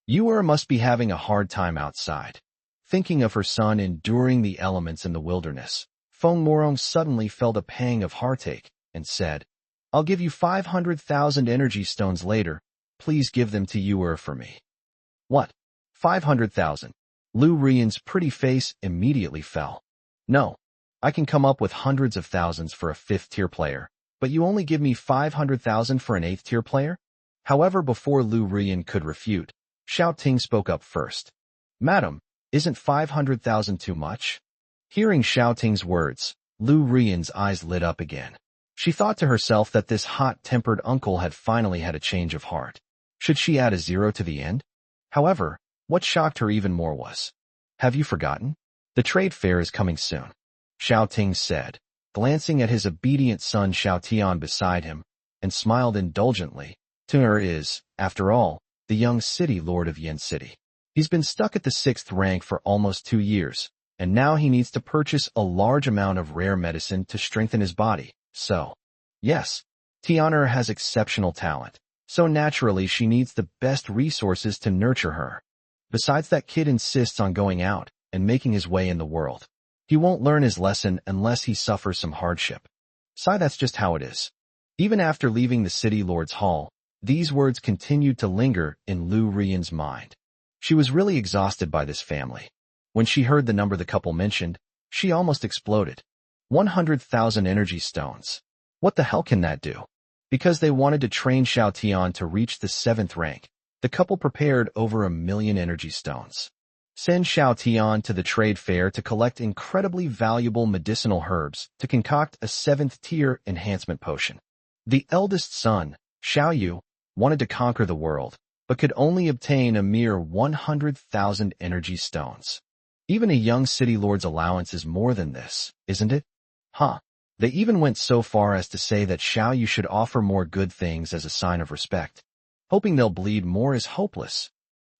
Yuer must be having a hard time outside." Thinking of her son enduring the elements in the wilderness, Feng Murong suddenly felt a pang of heartache and said, "I'll give you 500,000 energy stones later. Please give them to Yuer for me." "What? 500,000? Lu Rian's pretty face immediately fell. "No, I can come up with hundreds of thousands for a 5th-tier player, but you only give me 500,000 for an 8th-tier player?" However, before Lu Rian could refute, Xiao Ting spoke up first. "Madam, isn't 500,000 too much?" Hearing Xiao Ting's words, Lu Rian's eyes lit up again. She thought to herself that this hot-tempered uncle had finally had a change of heart. Should she add a 0 to the end? However, what shocked her even more was, "Have you forgotten? The trade fair is coming soon," Xiao Ting said, glancing at his obedient son Xiao Tian beside him, and smiled indulgently. Tuner is, after all, the young city lord of Yin City. He's been stuck at the 6th rank for almost 2 years, and now he needs to purchase a large amount of rare medicine to strengthen his body. So, yes, Tianer has exceptional talent, so naturally she needs the best resources to nurture her. Besides, that kid insists on going out and making his way in the world. He won't learn his lesson unless he suffers some hardship. That's just how it is. Even after leaving the city lord's hall, these words continued to linger in Lu Rian's mind. She was really exhausted by this family. When she heard the number the couple mentioned, she almost exploded. 100,000 energy stones. What the hell can that do? Because they wanted to train Xiao Tian to reach the 7th rank, the couple prepared over 1,000,000 energy stones. Send Xiao Tian to the trade fair to collect incredibly valuable medicinal herbs to concoct a 7th-tier enhancement potion. The eldest son, Xiao Yu, wanted to conquer the world, but could only obtain a mere 100,000 energy stones. Even a young city lord's allowance is more than this, isn't it? They even went so far as to say that Xiao Yu should offer more good things as a sign of respect. Hoping they'll bleed more is hopeless.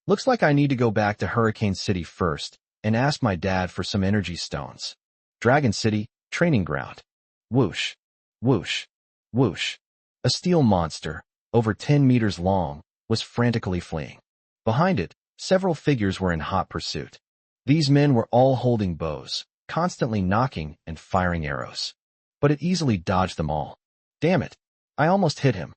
Looks like I need to go back to Hurricane City first and ask my dad for some energy stones. Dragon City, training ground. Whoosh, whoosh, whoosh. A steel monster, over 10 meters long, was frantically fleeing. Behind it, several figures were in hot pursuit. These men were all holding bows, constantly knocking and firing arrows. But it easily dodged them all. Damn it! I almost hit him.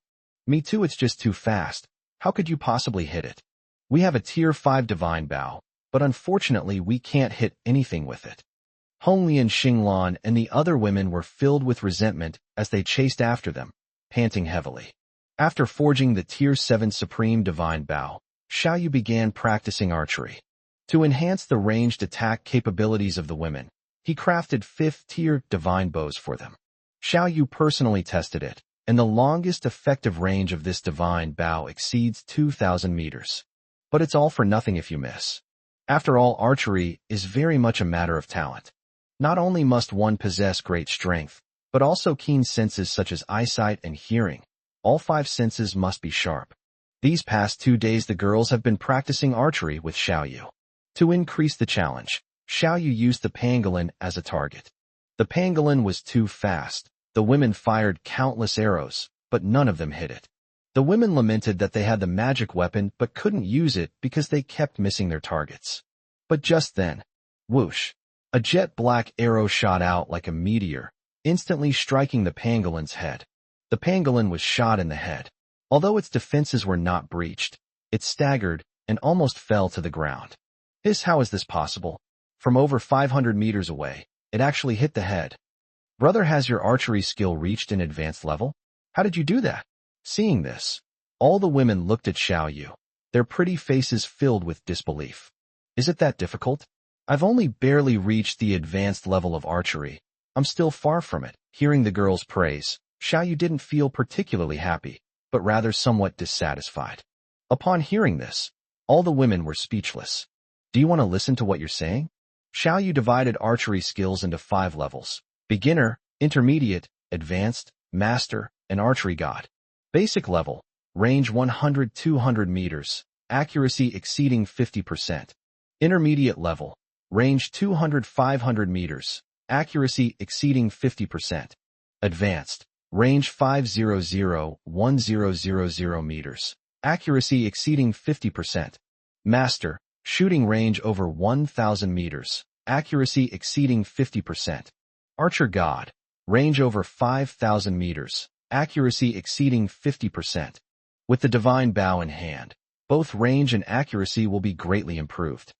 Me too, it's just too fast. How could you possibly hit it? We have a tier 5 divine bow, but unfortunately we can't hit anything with it. Hongli and Xinglan and the other women were filled with resentment as they chased after them, panting heavily. After forging the tier 7 supreme divine bow, Xiao Yu began practicing archery. To enhance the ranged attack capabilities of the women, he crafted 5th tier divine bows for them. Xiao Yu personally tested it, and the longest effective range of this divine bow exceeds 2,000 meters. But it's all for nothing if you miss. After all, archery is very much a matter of talent. Not only must one possess great strength, but also keen senses such as eyesight and hearing. All 5 senses must be sharp. These past 2 days the girls have been practicing archery with Xiao Yu. To increase the challenge, Xiao Yu used the pangolin as a target. The pangolin was too fast. The women fired countless arrows, but none of them hit it. The women lamented that they had the magic weapon but couldn't use it because they kept missing their targets. But just then, whoosh, a jet black arrow shot out like a meteor, instantly striking the pangolin's head. The pangolin was shot in the head. Although its defenses were not breached, it staggered and almost fell to the ground. How is this possible? From over 500 meters away, it actually hit the head. Brother, has your archery skill reached an advanced level? How did you do that? Seeing this, all the women looked at Xiao Yu, their pretty faces filled with disbelief. Is it that difficult? I've only barely reached the advanced level of archery. I'm still far from it. Hearing the girls' praise, Xiao Yu didn't feel particularly happy, but rather somewhat dissatisfied. Upon hearing this, all the women were speechless. Do you want to listen to what you're saying? Xiao Yu divided archery skills into 5 levels: beginner, intermediate, advanced, master, and archery god. Basic level, range 100-200 meters, accuracy exceeding 50%. Intermediate level, range 200-500 meters, accuracy exceeding 50%. Advanced, range 500-1000 meters, accuracy exceeding 50%. Master, shooting range over 1,000 meters, accuracy exceeding 50%. Archer god, range over 5,000 meters, accuracy exceeding 50%. With the divine bow in hand, both range and accuracy will be greatly improved.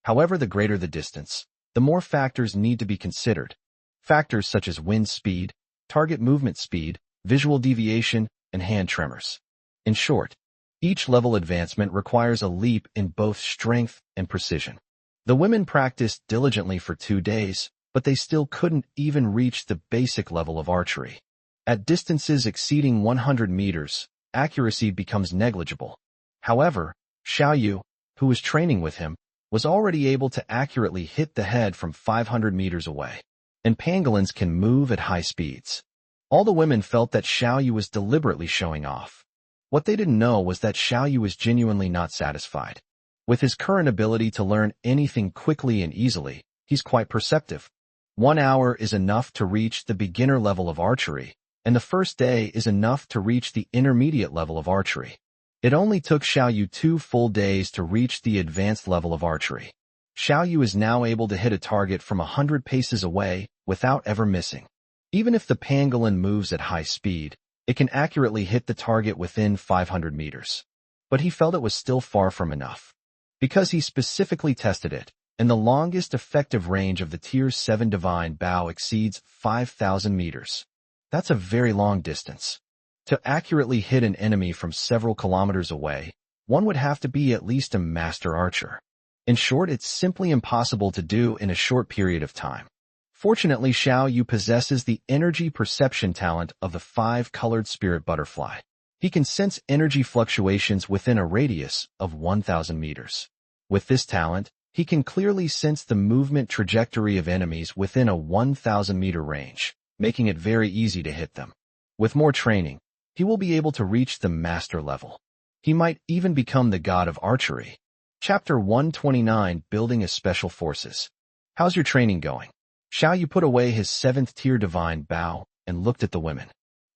However, the greater the distance, the more factors need to be considered. Factors such as wind speed, target movement speed, visual deviation, and hand tremors. In short, each level advancement requires a leap in both strength and precision. The women practiced diligently for 2 days, but they still couldn't even reach the basic level of archery. At distances exceeding 100 meters, accuracy becomes negligible. However, Xiao Yu, who was training with him, was already able to accurately hit the head from 500 meters away. And pangolins can move at high speeds. All the women felt that Xiao Yu was deliberately showing off. What they didn't know was that Xiao Yu was genuinely not satisfied. With his current ability to learn anything quickly and easily, he's quite perceptive. 1 hour is enough to reach the beginner level of archery, and the first day is enough to reach the intermediate level of archery. It only took Xiao Yu 2 full days to reach the advanced level of archery. Xiao Yu is now able to hit a target from 100 paces away without ever missing. Even if the pangolin moves at high speed, it can accurately hit the target within 500 meters. But he felt it was still far from enough. Because he specifically tested it, and the longest effective range of the Tier 7 Divine Bow exceeds 5,000 meters. That's a very long distance. To accurately hit an enemy from several kilometers away, one would have to be at least a master archer. In short, it's simply impossible to do in a short period of time. Fortunately, Xiao Yu possesses the energy perception talent of the 5-colored spirit butterfly. He can sense energy fluctuations within a radius of 1,000 meters. With this talent, he can clearly sense the movement trajectory of enemies within a 1,000-meter range, making it very easy to hit them. With more training, he will be able to reach the master level. He might even become the god of archery. Chapter 129, Building a Special Forces. How's your training going? Xiao Yu put away his 7th tier divine bow and looked at the women.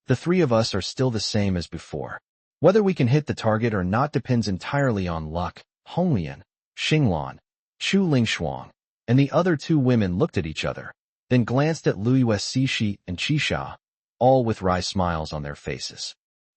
The 3 of us are still the same as before. Whether we can hit the target or not depends entirely on luck. Honglian, Xinglan, Chu Lingshuang, and the other two women looked at each other, then glanced at Lui Sishi and Qixia, all with wry smiles on their faces.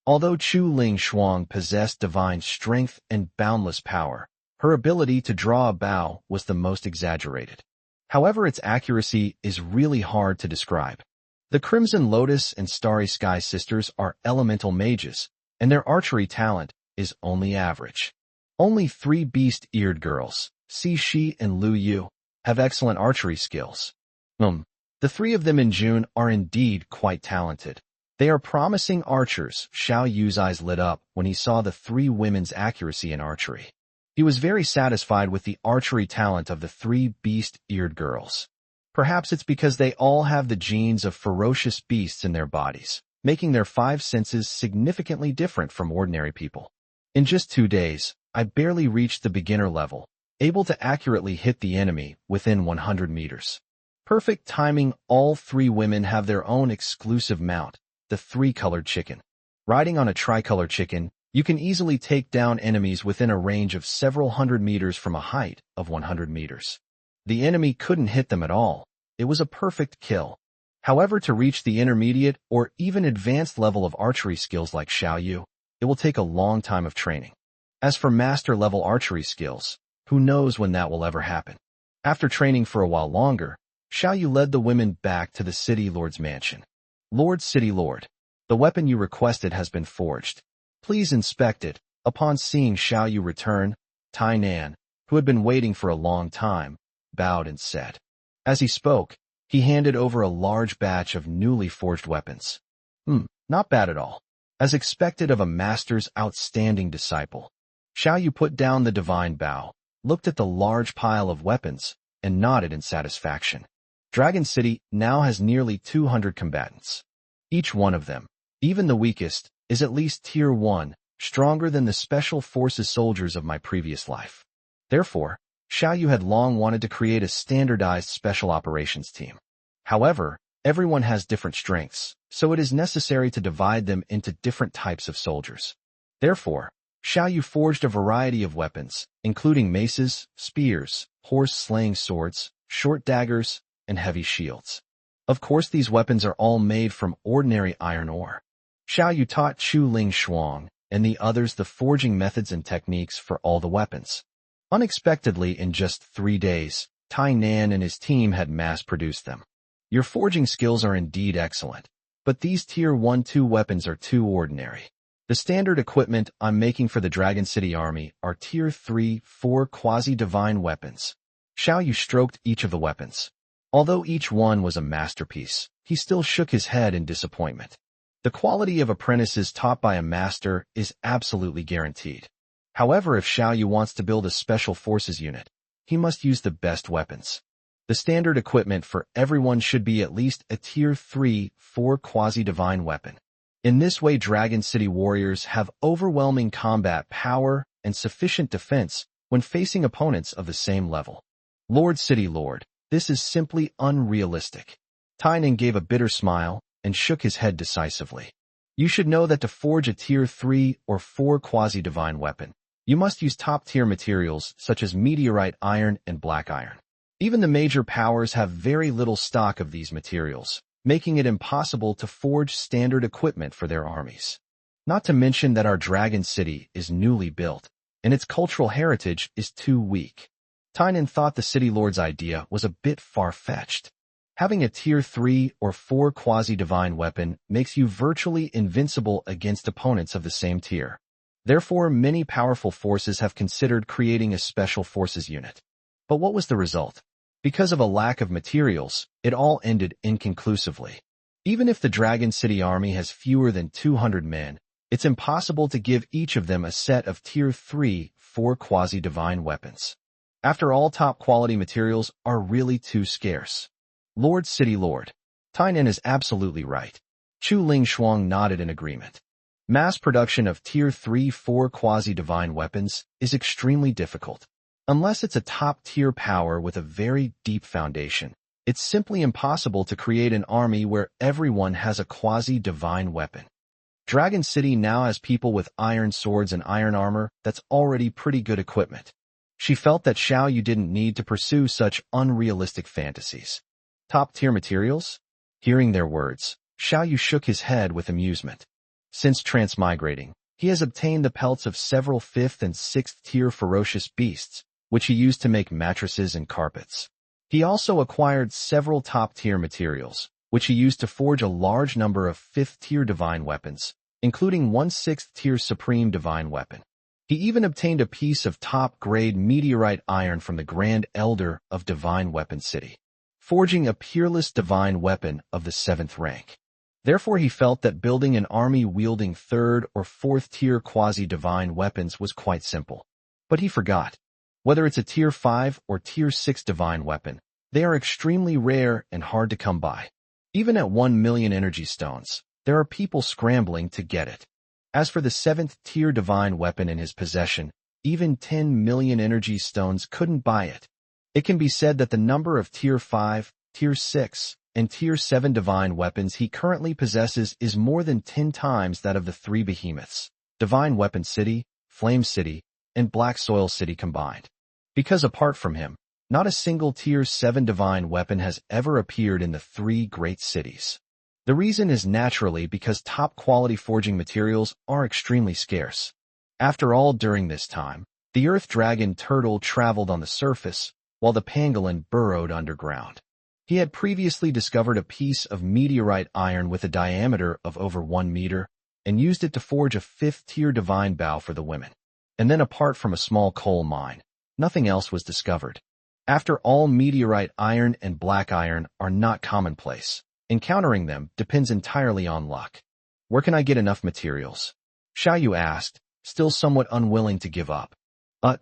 Although Chu Lingshuang possessed divine strength and boundless power, her ability to draw a bow was the most exaggerated. However, its accuracy is really hard to describe. The Crimson Lotus and Starry Sky sisters are elemental mages, and their archery talent is only average. Only 3 beast-eared girls, Shi and Lu Yu, have excellent archery skills. The 3 of them in June are indeed quite talented. They are promising archers. Xiao Yu's eyes lit up when he saw the 3 women's accuracy in archery. He was very satisfied with the archery talent of the 3 beast-eared girls. Perhaps it's because they all have the genes of ferocious beasts in their bodies, making their 5 senses significantly different from ordinary people. In just 2 days, I barely reached the beginner level, able to accurately hit the enemy within 100 meters. Perfect timing. All 3 women have their own exclusive mount, the 3-colored chicken. Riding on a tricolor chicken, you can easily take down enemies within a range of several hundred meters from a height of 100 meters. The enemy couldn't hit them at all. It was a perfect kill. However, to reach the intermediate or even advanced level of archery skills like Xiao Yu, it will take a long time of training. As for master-level archery skills, who knows when that will ever happen. After training for a while longer, Xiao Yu led the women back to the City Lord's mansion. Lord City Lord, the weapon you requested has been forged. Please inspect it. Upon seeing Xiao Yu return, Tai Nan, who had been waiting for a long time, bowed and said. As he spoke, he handed over a large batch of newly forged weapons. Not bad at all. As expected of a master's outstanding disciple. Xiao Yu put down the divine bow, looked at the large pile of weapons, and nodded in satisfaction. Dragon City now has nearly 200 combatants. Each one of them, even the weakest, is at least Tier 1, stronger than the Special Forces soldiers of my previous life. Therefore, Xiao Yu had long wanted to create a standardized special operations team. However, everyone has different strengths, so it is necessary to divide them into different types of soldiers. Therefore, Xiao Yu forged a variety of weapons, including maces, spears, horse-slaying swords, short daggers, and heavy shields. Of course, these weapons are all made from ordinary iron ore. Xiao Yu taught Chu Lingshuang and the others the forging methods and techniques for all the weapons. Unexpectedly, in just 3 days, Tai Nan and his team had mass-produced them. Your forging skills are indeed excellent, but these Tier 1-2 weapons are too ordinary. The standard equipment I'm making for the Dragon City Army are Tier 3-4 quasi-divine weapons. Xiao Yu stroked each of the weapons. Although each one was a masterpiece, he still shook his head in disappointment. The quality of apprentices taught by a master is absolutely guaranteed. However, if Xiao Yu wants to build a special forces unit, he must use the best weapons. The standard equipment for everyone should be at least a Tier 3-4 quasi-divine weapon. In this way, Dragon City warriors have overwhelming combat power and sufficient defense when facing opponents of the same level. Lord City Lord, this is simply unrealistic. Tai Nan gave a bitter smile and shook his head decisively. You should know that to forge a Tier 3 or 4 quasi-divine weapon, you must use top-tier materials such as meteorite iron and black iron. Even the major powers have very little stock of these materials, making it impossible to forge standard equipment for their armies. Not to mention that our Dragon City is newly built, and its cultural heritage is too weak. Tai Nan thought the City Lord's idea was a bit far-fetched. Having a Tier 3 or 4 quasi-divine weapon makes you virtually invincible against opponents of the same tier. Therefore, many powerful forces have considered creating a special forces unit. But what was the result? Because of a lack of materials, it all ended inconclusively. Even if the Dragon City Army has fewer than 200 men, it's impossible to give each of them a set of Tier 3-4 quasi-divine weapons. After all, top-quality materials are really too scarce. Lord City Lord, Tai Nan is absolutely right. Chu Lingshuang nodded in agreement. Mass production of Tier 3-4 quasi-divine weapons is extremely difficult. Unless it's a top-tier power with a very deep foundation, it's simply impossible to create an army where everyone has a quasi-divine weapon. Dragon City now has people with iron swords and iron armor that's already pretty good equipment. She felt that Xiao Yu didn't need to pursue such unrealistic fantasies. Top-tier materials? Hearing their words, Xiao Yu shook his head with amusement. Since transmigrating, he has obtained the pelts of several 5th and 6th tier ferocious beasts, which he used to make mattresses and carpets. He also acquired several top-tier materials, which he used to forge a large number of 5th tier divine weapons, including one 6th tier supreme divine weapon. He even obtained a piece of top-grade meteorite iron from the Grand Elder of Divine Weapon City, forging a peerless divine weapon of the 7th rank. Therefore, he felt that building an army wielding 3rd or 4th tier quasi-divine weapons was quite simple. But he forgot. Whether it's a tier 5 or tier 6 divine weapon, they are extremely rare and hard to come by. Even at 1 million energy stones, there are people scrambling to get it. As for the 7th tier divine weapon in his possession, even 10 million energy stones couldn't buy it. It can be said that the number of tier 5, tier 6, and tier 7 divine weapons he currently possesses is more than 10 times that of the 3 behemoths, Divine Weapon City, Flame City, and Black Soil City combined. Because apart from him, not a single tier 7 divine weapon has ever appeared in the 3 great cities. The reason is naturally because top-quality forging materials are extremely scarce. After all, during this time, the Earth Dragon Turtle traveled on the surface, while the pangolin burrowed underground. He had previously discovered a piece of meteorite iron with a diameter of over 1 meter, and used it to forge a 5th-tier divine bow for the women. And then apart from a small coal mine, nothing else was discovered. After all, meteorite iron and black iron are not commonplace. Encountering them depends entirely on luck. Where can I get enough materials? Xiao Yu asked, still somewhat unwilling to give up.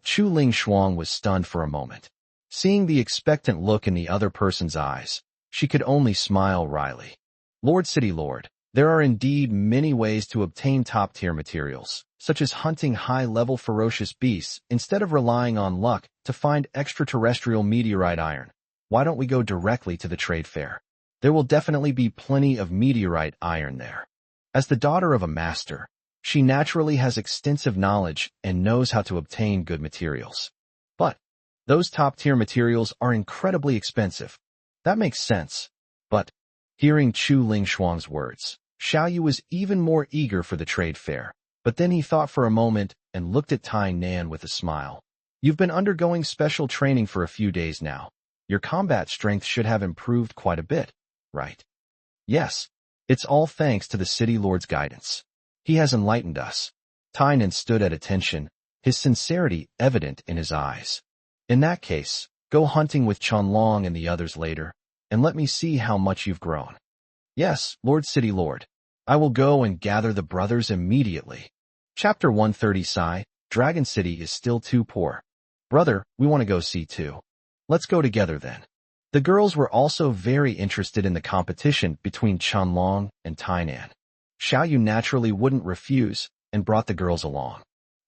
Chu Ling Shuang was stunned for a moment. Seeing the expectant look in the other person's eyes, she could only smile wryly. Lord City Lord, there are indeed many ways to obtain top-tier materials, such as hunting high-level ferocious beasts instead of relying on luck to find extraterrestrial meteorite iron. Why don't we go directly to the trade fair? There will definitely be plenty of meteorite iron there. As the daughter of a master, she naturally has extensive knowledge and knows how to obtain good materials. But those top-tier materials are incredibly expensive. That makes sense. But hearing Chu Ling Shuang's words, Xiao Yu was even more eager for the trade fair. But then he thought for a moment and looked at Tai Nan with a smile. You've been undergoing special training for a few days now. Your combat strength should have improved quite a bit, right? Yes. It's all thanks to the City Lord's guidance. He has enlightened us. Tai Nan stood at attention, his sincerity evident in his eyes. In that case, go hunting with Chunlong and the others later, and let me see how much you've grown. Yes, Lord City Lord. I will go and gather the brothers immediately. Chapter 130 Sai, Dragon City is still too poor. Brother, we want to go see too. Let's go together then. The girls were also very interested in the competition between Chunlong and Tainan. Xiao Yu naturally wouldn't refuse and brought the girls along.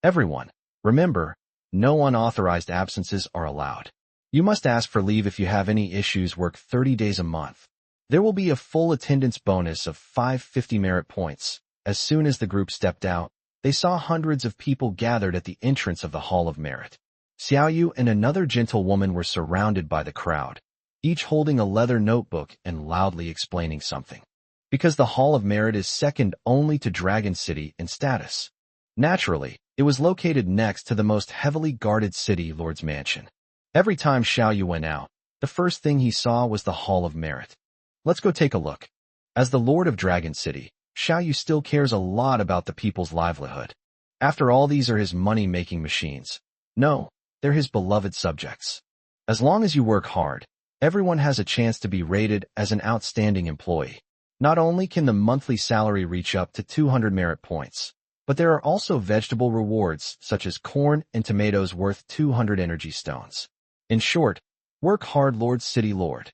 Everyone, remember, no unauthorized absences are allowed. You must ask for leave if you have any issues. Work 30 days a month. There will be a full attendance bonus of 550 merit points. As soon as the group stepped out, they saw hundreds of people gathered at the entrance of the Hall of Merit. Xiao Yu and another gentlewoman were surrounded by the crowd, each holding a leather notebook and loudly explaining something. Because the Hall of Merit is second only to Dragon City in status. Naturally, it was located next to the most heavily guarded City Lord's mansion. Every time Xiao Yu went out, the first thing he saw was the Hall of Merit. Let's go take a look. As the Lord of Dragon City, Xiao Yu still cares a lot about the people's livelihood. After all, these are his money-making machines. No, they're his beloved subjects. As long as you work hard, everyone has a chance to be rated as an outstanding employee. Not only can the monthly salary reach up to 200 merit points, but there are also vegetable rewards such as corn and tomatoes worth 200 energy stones. In short, work hard, Lord City Lord.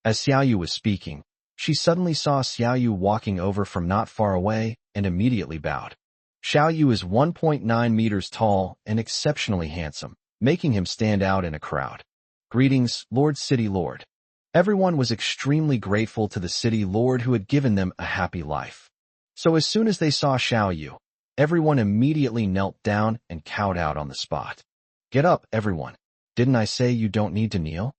As Xiao Yu was speaking, she suddenly saw Xiao Yu walking over from not far away and immediately bowed. Xiao Yu is 1.9 meters tall and exceptionally handsome, making him stand out in a crowd. Greetings, Lord City Lord. Everyone was extremely grateful to the City Lord who had given them a happy life. So as soon as they saw Xiao Yu, everyone immediately knelt down and cowed out on the spot. Get up, everyone. Didn't I say you don't need to kneel?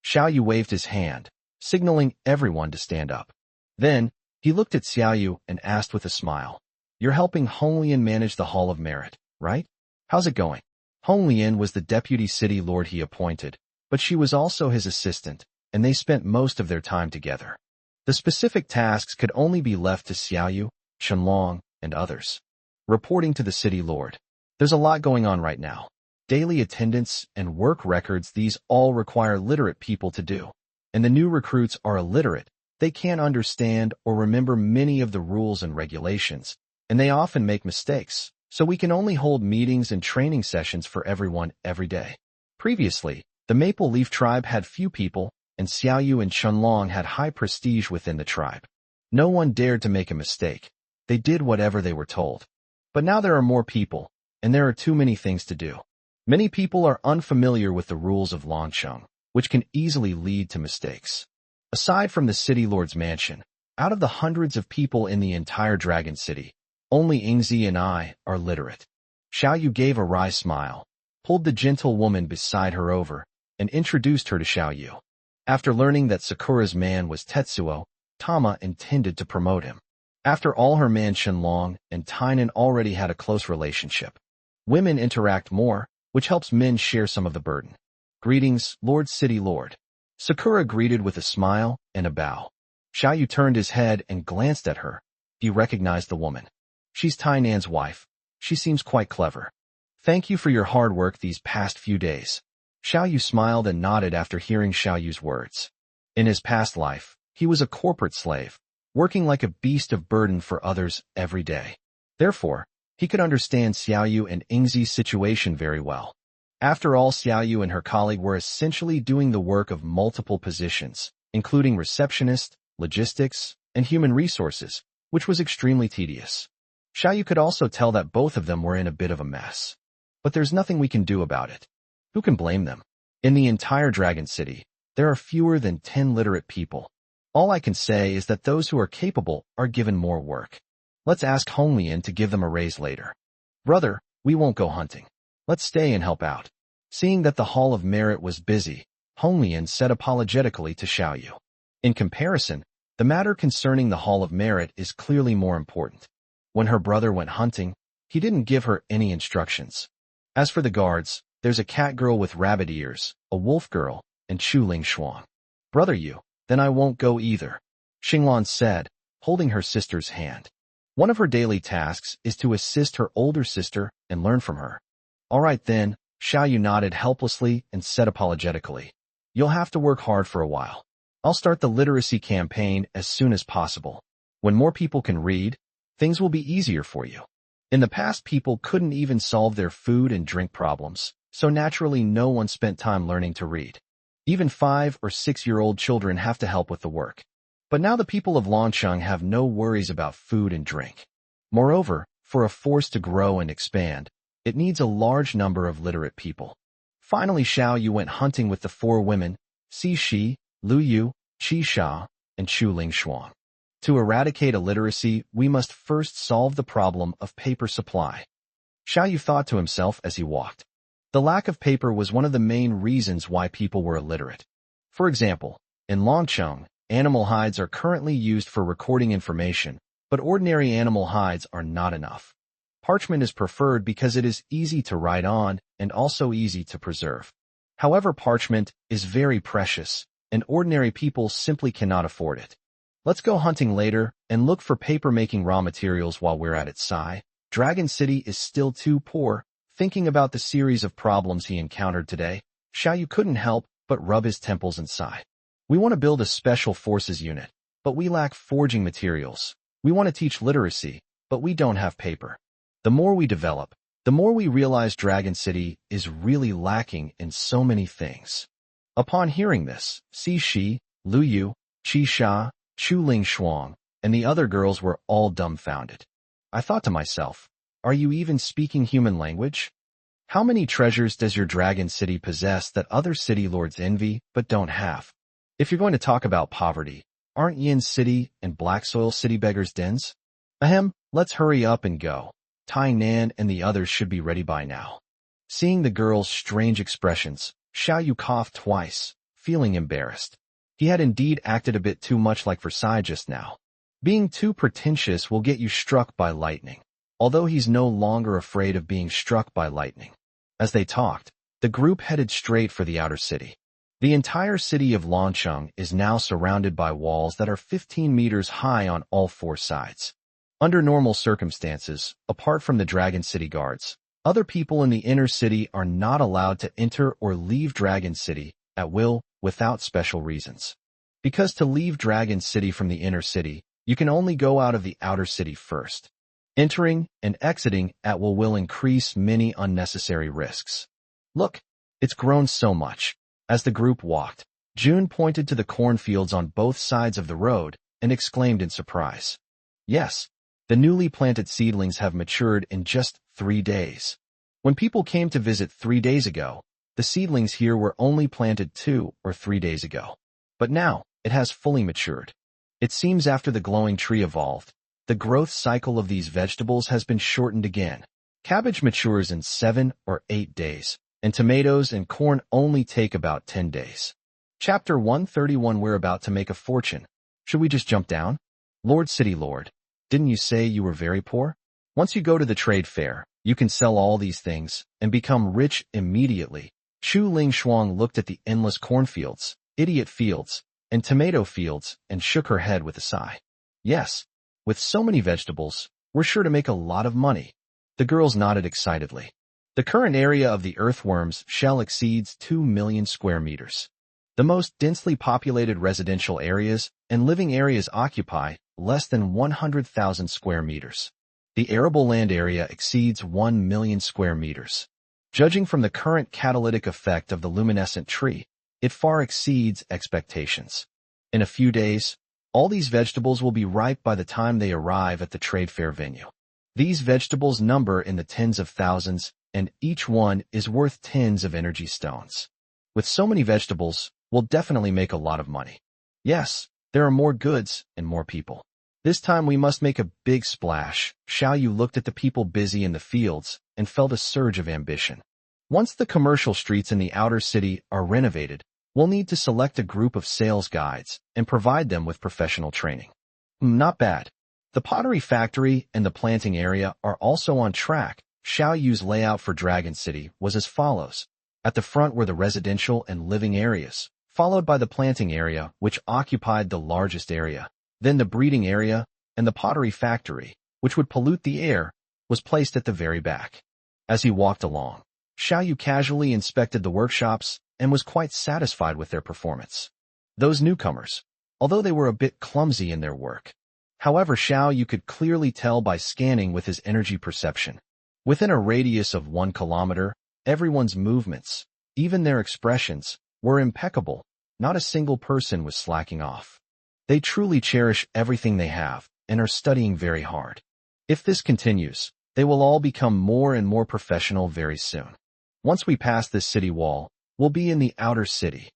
Xiao Yu waved his hand, signaling everyone to stand up. Then, he looked at Xiao Yu and asked with a smile, You're helping Hong Lian manage the Hall of Merit, right? How's it going? Hong Lian was the deputy city lord he appointed, but she was also his assistant, and they spent most of their time together. The specific tasks could only be left to Xiao Yu, Shenlong, and others. Reporting to the city lord. There's a lot going on right now. Daily attendance and work records, these all require literate people to do. And the new recruits are illiterate. They can't understand or remember many of the rules and regulations, and they often make mistakes, so we can only hold meetings and training sessions for everyone every day. Previously, the Maple Leaf tribe had few people, and Xiao Yu and Shenlong had high prestige within the tribe. No one dared to make a mistake. They did whatever they were told. But now there are more people, and there are too many things to do. Many people are unfamiliar with the rules of Longcheng, which can easily lead to mistakes. Aside from the city lord's mansion, out of the hundreds of people in the entire Dragon City, only Yingzi and I are literate. Xiao Yu gave a wry smile, pulled the gentle woman beside her over, and introduced her to Xiao Yu. After learning that Sakura's man was Tetsuo, Tama intended to promote him. After all, her man Shenlong and Tainan already had a close relationship. Women interact more, which helps men share some of the burden. Greetings, Lord City Lord. Sakura greeted with a smile and a bow. Xiao Yu turned his head and glanced at her. He recognized the woman. She's Tainan's wife. She seems quite clever. Thank you for your hard work these past few days. Xiao Yu smiled and nodded after hearing Xiao Yu's words. In his past life, he was a corporate slave, working like a beast of burden for others every day. Therefore, he could understand Xiao Yu and Yingzi's situation very well. After all, Xiao Yu and her colleague were essentially doing the work of multiple positions, including receptionist, logistics, and human resources, which was extremely tedious. Xiao Yu could also tell that both of them were in a bit of a mess. But there's nothing we can do about it. Who can blame them? In the entire Dragon City, there are fewer than 10 literate people. All I can say is that those who are capable are given more work. Let's ask Hong Lian to give them a raise later. Brother, we won't go hunting. Let's stay and help out. Seeing that the Hall of Merit was busy, Hong Lian said apologetically to Xiao Yu. In comparison, the matter concerning the Hall of Merit is clearly more important. When her brother went hunting, he didn't give her any instructions. As for the guards, there's a cat girl with rabbit ears, a wolf girl, and Chu Ling Shuang. Brother Yu, then I won't go either, Xinglan said, holding her sister's hand. One of her daily tasks is to assist her older sister and learn from her. All right then, Xiao Yu nodded helplessly and said apologetically. You'll have to work hard for a while. I'll start the literacy campaign as soon as possible. When more people can read, things will be easier for you. In the past, people couldn't even solve their food and drink problems, so naturally no one spent time learning to read. Even 5- or 6-year-old children have to help with the work. But now the people of Longcheng have no worries about food and drink. Moreover, for a force to grow and expand, it needs a large number of literate people. Finally, Xiao Yu went hunting with the 4 women, Si Shi, Lu Yu, Qi Sha, and Chu Ling Shuang. To eradicate illiteracy, we must first solve the problem of paper supply. Xiao Yu thought to himself as he walked. The lack of paper was one of the main reasons why people were illiterate. For example, in Longcheng, animal hides are currently used for recording information, but ordinary animal hides are not enough. Parchment is preferred because it is easy to write on and also easy to preserve. However, parchment is very precious, and ordinary people simply cannot afford it. Let's go hunting later and look for paper-making raw materials while we're at it, Sai. Dragon City is still too poor. Thinking about the series of problems he encountered today, Xiao Yu couldn't help but rub his temples and sigh. We want to build a special forces unit, but we lack forging materials. We want to teach literacy, but we don't have paper. The more we develop, the more we realize Dragon City is really lacking in so many things. Upon hearing this, Si Shi, Lu Yu, Qi Sha, Chu Ling Shuang, and the other girls were all dumbfounded. I thought to myself, are you even speaking human language? How many treasures does your Dragon City possess that other city lords envy but don't have? If you're going to talk about poverty, aren't Yin City and Black Soil City beggars' dens? Let's hurry up and go. Tai Nan and the others should be ready by now. Seeing the girl's strange expressions, Xiao Yu coughed twice, feeling embarrassed. He had indeed acted a bit too much like Versailles just now. Being too pretentious will get you struck by lightning, although he's no longer afraid of being struck by lightning. As they talked, the group headed straight for the outer city. The entire city of Lancheng is now surrounded by walls that are 15 meters high on all four sides. Under normal circumstances, apart from the Dragon City guards, other people in the inner city are not allowed to enter or leave Dragon City at will without special reasons. Because to leave Dragon City from the inner city, you can only go out of the outer city first. Entering and exiting at will increase many unnecessary risks. Look, it's grown so much. As the group walked, June pointed to the cornfields on both sides of the road and exclaimed in surprise. Yes, the newly planted seedlings have matured in just 3 days. When people came to visit 3 days ago, the seedlings here were only planted 2 or 3 days ago. But now, it has fully matured. It seems after the glowing tree evolved, the growth cycle of these vegetables has been shortened again. Cabbage matures in 7 or 8 days, and tomatoes and corn only take about 10 days. Chapter 131. We're about to make a fortune. Should we just jump down? Lord City Lord, didn't you say you were very poor? Once you go to the trade fair, you can sell all these things and become rich immediately. Chu Ling Shuang looked at the endless cornfields, idiot fields, and tomato fields and shook her head with a sigh. Yes, with so many vegetables, we're sure to make a lot of money. The girls nodded excitedly. The current area of the earthworm's shell exceeds 2 million square meters. The most densely populated residential areas and living areas occupy less than 100,000 square meters. The arable land area exceeds 1 million square meters. Judging from the current catalytic effect of the luminescent tree, it far exceeds expectations. In a few days, all these vegetables will be ripe by the time they arrive at the trade fair venue. These vegetables number in the tens of thousands, and each one is worth tens of energy stones. With so many vegetables, we'll definitely make a lot of money. Yes, there are more goods and more people. This time we must make a big splash. Xiao Yu looked at the people busy in the fields and felt a surge of ambition. Once the commercial streets in the outer city are renovated, we'll need to select a group of sales guides and provide them with professional training. Not bad. The pottery factory and the planting area are also on track. Xiao Yu's layout for Dragon City was as follows. At the front were the residential and living areas, followed by the planting area, which occupied the largest area. Then the breeding area and the pottery factory, which would pollute the air, was placed at the very back. As he walked along, Xiao Yu casually inspected the workshops and was quite satisfied with their performance. Those newcomers, although they were a bit clumsy in their work. However, Xiao Yu could clearly tell by scanning with his energy perception. Within a radius of 1 kilometer, everyone's movements, even their expressions, were impeccable. Not a single person was slacking off. They truly cherish everything they have and are studying very hard. If this continues, they will all become more and more professional very soon. Once we pass this city wall, we'll be in the outer city.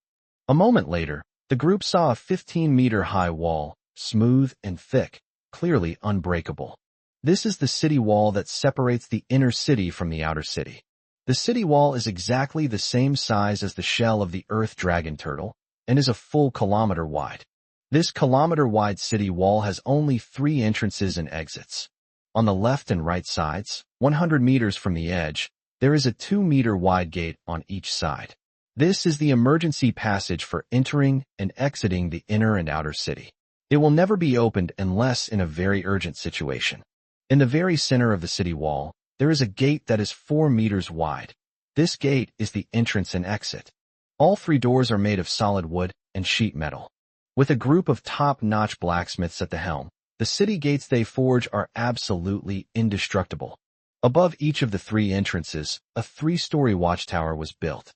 A moment later, the group saw a 15-meter-high wall, smooth and thick, clearly unbreakable. This is the city wall that separates the inner city from the outer city. The city wall is exactly the same size as the shell of the earth dragon turtle and is a full kilometer wide. This kilometer-wide city wall has only 3 entrances and exits. On the left and right sides, 100 meters from the edge, there is a 2-meter-wide gate on each side. This is the emergency passage for entering and exiting the inner and outer city. It will never be opened unless in a very urgent situation. In the very center of the city wall, there is a gate that is 4 meters wide. This gate is the entrance and exit. All 3 doors are made of solid wood and sheet metal. With a group of top-notch blacksmiths at the helm, the city gates they forge are absolutely indestructible. Above each of the 3 entrances, a 3-story watchtower was built.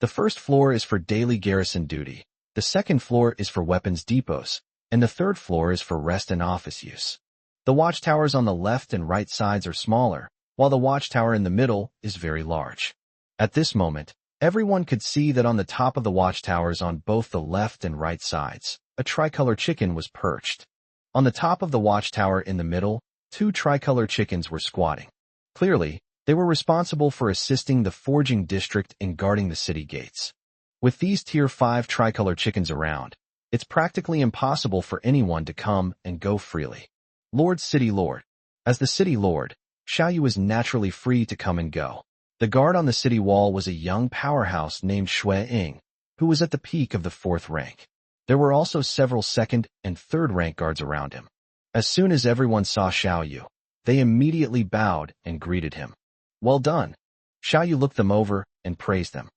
The first floor is for daily garrison duty, the second floor is for weapons depots, and the third floor is for rest and office use. The watchtowers on the left and right sides are smaller, while the watchtower in the middle is very large. At this moment, everyone could see that on the top of the watchtowers on both the left and right sides, a tricolor chicken was perched. On the top of the watchtower in the middle, 2 tricolor chickens were squatting. Clearly, they were responsible for assisting the forging district in guarding the city gates. With these Tier 5 tricolor chickens around, it's practically impossible for anyone to come and go freely. Lord City Lord. As the city lord, Xiao Yu was naturally free to come and go. The guard on the city wall was a young powerhouse named Shui Ying, who was at the peak of the 4th rank. There were also several 2nd and 3rd rank guards around him. As soon as everyone saw Xiao Yu, they immediately bowed and greeted him. Well done. Xiao Yu looked them over and praised them.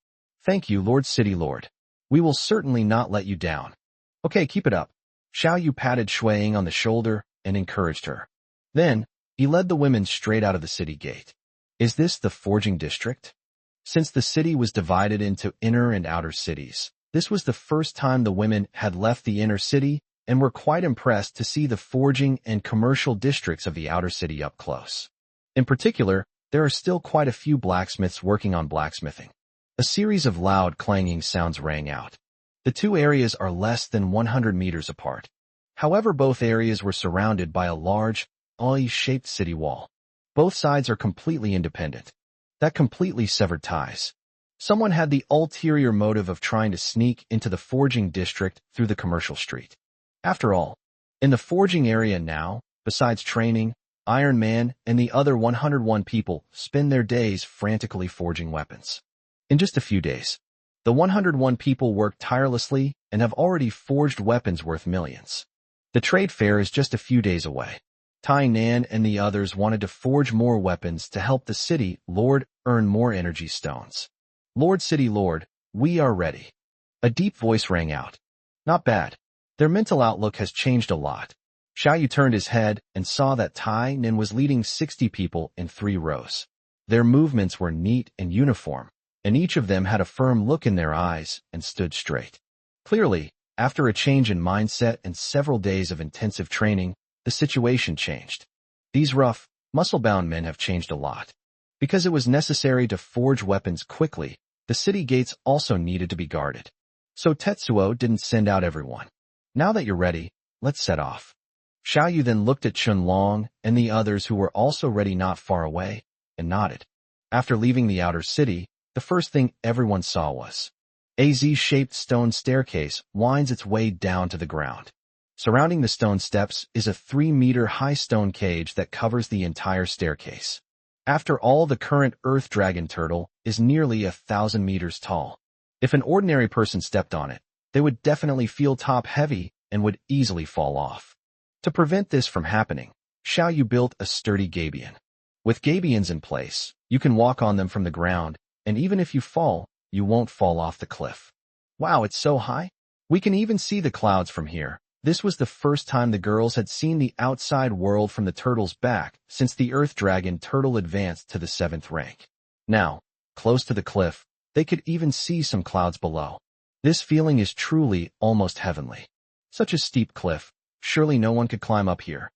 Thank you, Lord City Lord. We will certainly not let you down. Okay, keep it up. Xiao Yu patted Shui Ying on the shoulder and encouraged her. Then, he led the women straight out of the city gate. Is this the forging district? Since the city was divided into inner and outer cities, this was the first time the women had left the inner city and were quite impressed to see the forging and commercial districts of the outer city up close. In particular, there are still quite a few blacksmiths working on blacksmithing. A series of loud clanging sounds rang out. The 2 areas are less than 100 meters apart. However, both areas were surrounded by a large, U-shaped city wall. Both sides are completely independent. That completely severed ties. Someone had the ulterior motive of trying to sneak into the forging district through the commercial street. After all, in the forging area now, besides training, Iron Man and the other 101 people spend their days frantically forging weapons. In just a few days, the 101 people work tirelessly and have already forged weapons worth millions. The trade fair is just a few days away. Tai Nan and the others wanted to forge more weapons to help the city lord earn more energy stones. Lord City Lord, we are ready. A deep voice rang out. Not bad. Their mental outlook has changed a lot. Xiao Yu turned his head and saw that Tai Nan was leading 60 people in 3 rows. Their movements were neat and uniform, and each of them had a firm look in their eyes and stood straight. Clearly, after a change in mindset and several days of intensive training, the situation changed. These rough, muscle-bound men have changed a lot. Because it was necessary to forge weapons quickly, the city gates also needed to be guarded. So Tetsuo didn't send out everyone. Now that you're ready, let's set off. Xiao Yu then looked at Chunlong and the others who were also ready not far away, and nodded. After leaving the outer city, the first thing everyone saw was a Z-shaped stone staircase winds its way down to the ground. Surrounding the stone steps is a 3-meter-high stone cage that covers the entire staircase. After all, the current Earth Dragon Turtle is nearly 1,000 meters tall. If an ordinary person stepped on it, they would definitely feel top-heavy and would easily fall off. To prevent this from happening, Xiao Yu built a sturdy gabion. With gabions in place, you can walk on them from the ground, and even if you fall, you won't fall off the cliff. Wow, it's so high! We can even see the clouds from here. This was the first time the girls had seen the outside world from the turtle's back since the Earth Dragon Turtle advanced to the 7th rank. Now, close to the cliff, they could even see some clouds below. This feeling is truly almost heavenly. Such a steep cliff, surely no one could climb up here.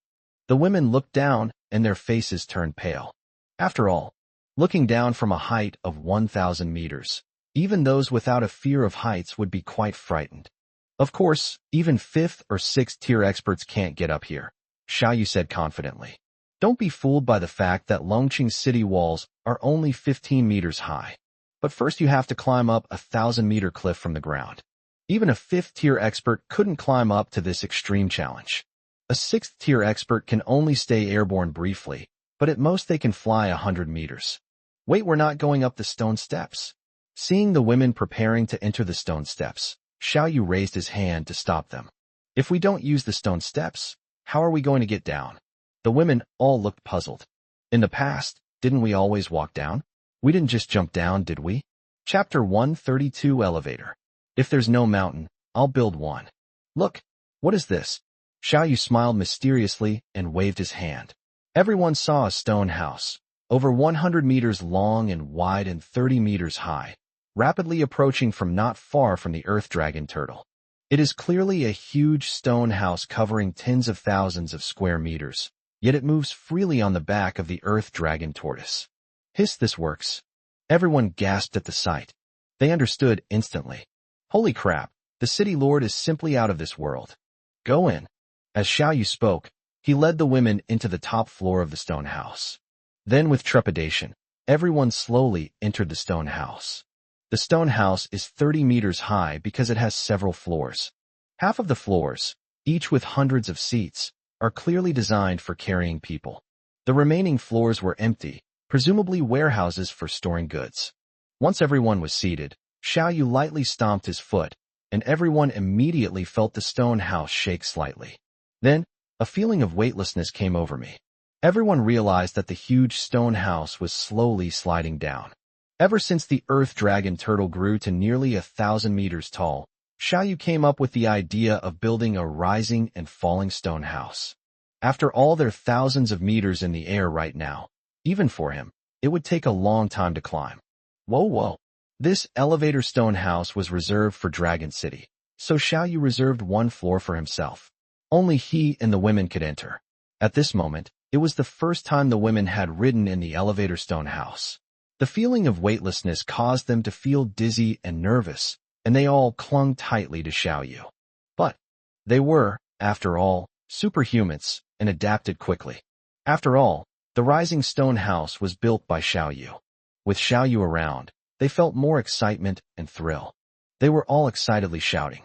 The women looked down and their faces turned pale. After all, looking down from a height of 1,000 meters, even those without a fear of heights would be quite frightened. Of course, even 5th or 6th tier experts can't get up here, Xiao Yu said confidently. Don't be fooled by the fact that Longqing city walls are only 15 meters high. But first you have to climb up a 1,000-meter cliff from the ground. Even a 5th tier expert couldn't climb up to this extreme challenge. A 6th tier expert can only stay airborne briefly, but at most they can fly 100 meters. Wait, we're not going up the stone steps. Seeing the women preparing to enter the stone steps, Xiao Yu raised his hand to stop them. If we don't use the stone steps, how are we going to get down? The women all looked puzzled. In the past, didn't we always walk down? We didn't just jump down, did we? Chapter 132 Elevator. If there's no mountain, I'll build one. Look, what is this? Xiao Yu smiled mysteriously and waved his hand. Everyone saw a stone house, over 100 meters long and wide and 30 meters high, rapidly approaching from not far from the Earth Dragon Turtle. It is clearly a huge stone house covering tens of thousands of square meters, yet it moves freely on the back of the Earth Dragon Tortoise. Hiss, this works. Everyone gasped at the sight. They understood instantly. Holy crap, the city lord is simply out of this world. Go in. As Xiao Yu spoke, He led the women into the top floor of the stone house. Then with trepidation, everyone slowly entered the stone house. The stone house is 30 meters high because it has several floors. Half of the floors, each with hundreds of seats, are clearly designed for carrying people. The remaining floors were empty, presumably warehouses for storing goods. Once everyone was seated, Xiao Yu lightly stomped his foot, and everyone immediately felt the stone house shake slightly. Then, a feeling of weightlessness came over me. Everyone realized that the huge stone house was slowly sliding down. Ever since the earth dragon turtle grew to nearly 1,000 meters tall, Xiao Yu came up with the idea of building a rising and falling stone house. After all their thousands of meters in the air right now, even for him, it would take a long time to climb. Whoa. This elevator stone house was reserved for Dragon City, so Xiao Yu reserved one floor for himself. Only he and the women could enter. At this moment, it was the first time the women had ridden in the elevator stone house. The feeling of weightlessness caused them to feel dizzy and nervous, and they all clung tightly to Xiao Yu. But they were, after all, superhumans and adapted quickly. After all, the rising stone house was built by Xiao Yu. With Xiao Yu around, they felt more excitement and thrill. They were all excitedly shouting.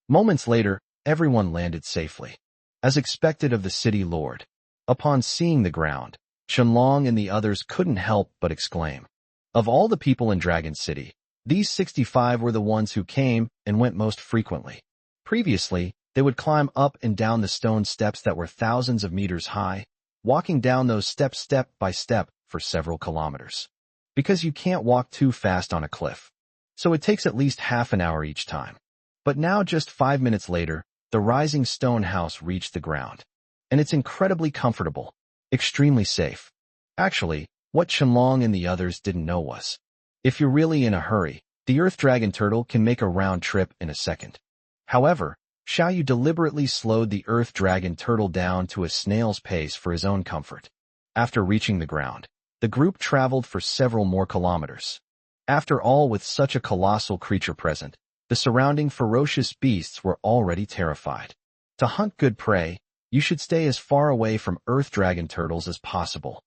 Moments later, everyone landed safely. As expected of the city lord, upon seeing the ground, Qianlong and the others couldn't help but exclaim. Of all the people in Dragon City, these 65 were the ones who came and went most frequently. Previously, they would climb up and down the stone steps that were thousands of meters high, walking down those steps step by step for several kilometers. Because you can't walk too fast on a cliff, so it takes at least half an hour each time. But now just 5 minutes later, the rising stone house reached the ground. And it's incredibly comfortable, extremely safe. Actually, what Qianlong and the others didn't know was, if you're really in a hurry, the Earth Dragon Turtle can make a round trip in a second. However, Xiao Yu deliberately slowed the Earth Dragon Turtle down to a snail's pace for his own comfort. After reaching the ground, the group traveled for several more kilometers. After all, with such a colossal creature present, the surrounding ferocious beasts were already terrified. To hunt good prey, you should stay as far away from Earth Dragon Turtles as possible.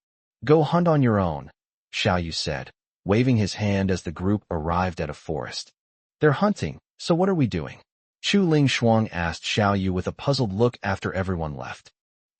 Go hunt on your own, Xiao Yu said, waving his hand as the group arrived at a forest. They're hunting, so what are we doing? Chu Ling Shuang asked Xiao Yu with a puzzled look after everyone left.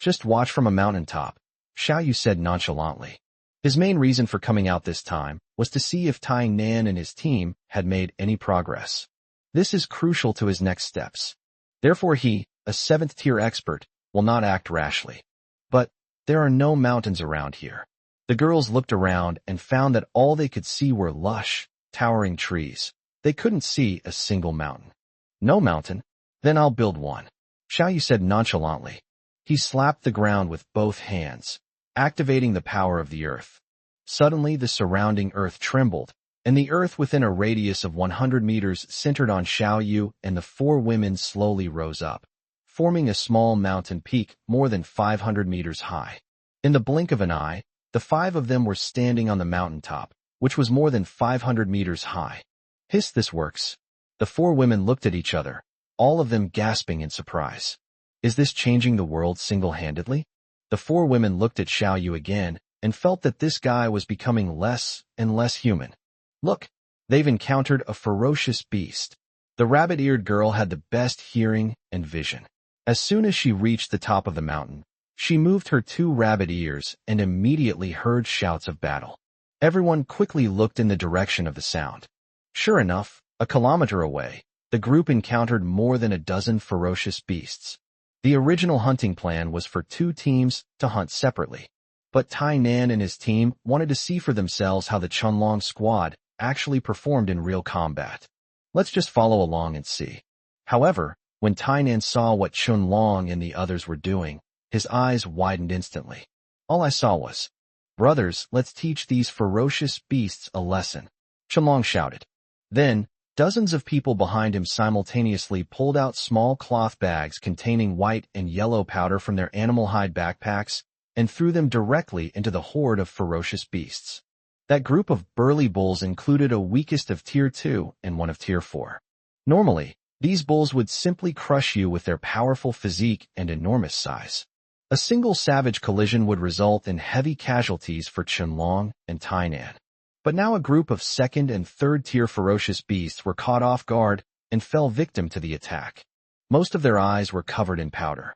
Just watch from a mountaintop, Xiao Yu said nonchalantly. His main reason for coming out this time was to see if Tai Nan and his team had made any progress. This is crucial to his next steps. Therefore he, a 7th-tier expert, will not act rashly. But there are no mountains around here. The girls looked around and found that all they could see were lush, towering trees. They couldn't see a single mountain. No mountain? Then I'll build one, Xiao Yu said nonchalantly. He slapped the ground with both hands, activating the power of the earth. Suddenly the surrounding earth trembled, and the earth within a radius of 100 meters centered on Xiao Yu and the 4 women slowly rose up, forming a small mountain peak more than 500 meters high. In the blink of an eye, the 5 of them were standing on the mountaintop, which was more than 500 meters high. Hiss, this works. The 4 women looked at each other, all of them gasping in surprise. Is this changing the world single-handedly? The 4 women looked at Xiao Yu again and felt that this guy was becoming less and less human. Look, they've encountered a ferocious beast. The rabbit-eared girl had the best hearing and vision. As soon as she reached the top of the mountain, she moved her 2 rabbit ears and immediately heard shouts of battle. Everyone quickly looked in the direction of the sound. Sure enough, a kilometer away, the group encountered more than a dozen ferocious beasts. The original hunting plan was for 2 teams to hunt separately. But Tai Nan and his team wanted to see for themselves how the Qianlong squad actually performed in real combat. Let's just follow along and see. However, when Tai Nan saw what Qianlong and the others were doing, his eyes widened instantly. All I saw was, "Brothers, let's teach these ferocious beasts a lesson," Qianlong shouted. Then, dozens of people behind him simultaneously pulled out small cloth bags containing white and yellow powder from their animal hide backpacks and threw them directly into the horde of ferocious beasts. That group of burly bulls included a weakest of Tier 2 and one of Tier 4. Normally, these bulls would simply crush you with their powerful physique and enormous size. A single savage collision would result in heavy casualties for Qianlong and Tainan. But now a group of second- and third-tier ferocious beasts were caught off guard and fell victim to the attack. Most of their eyes were covered in powder.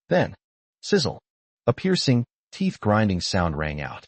Then, sizzle, a piercing, teeth-grinding sound rang out.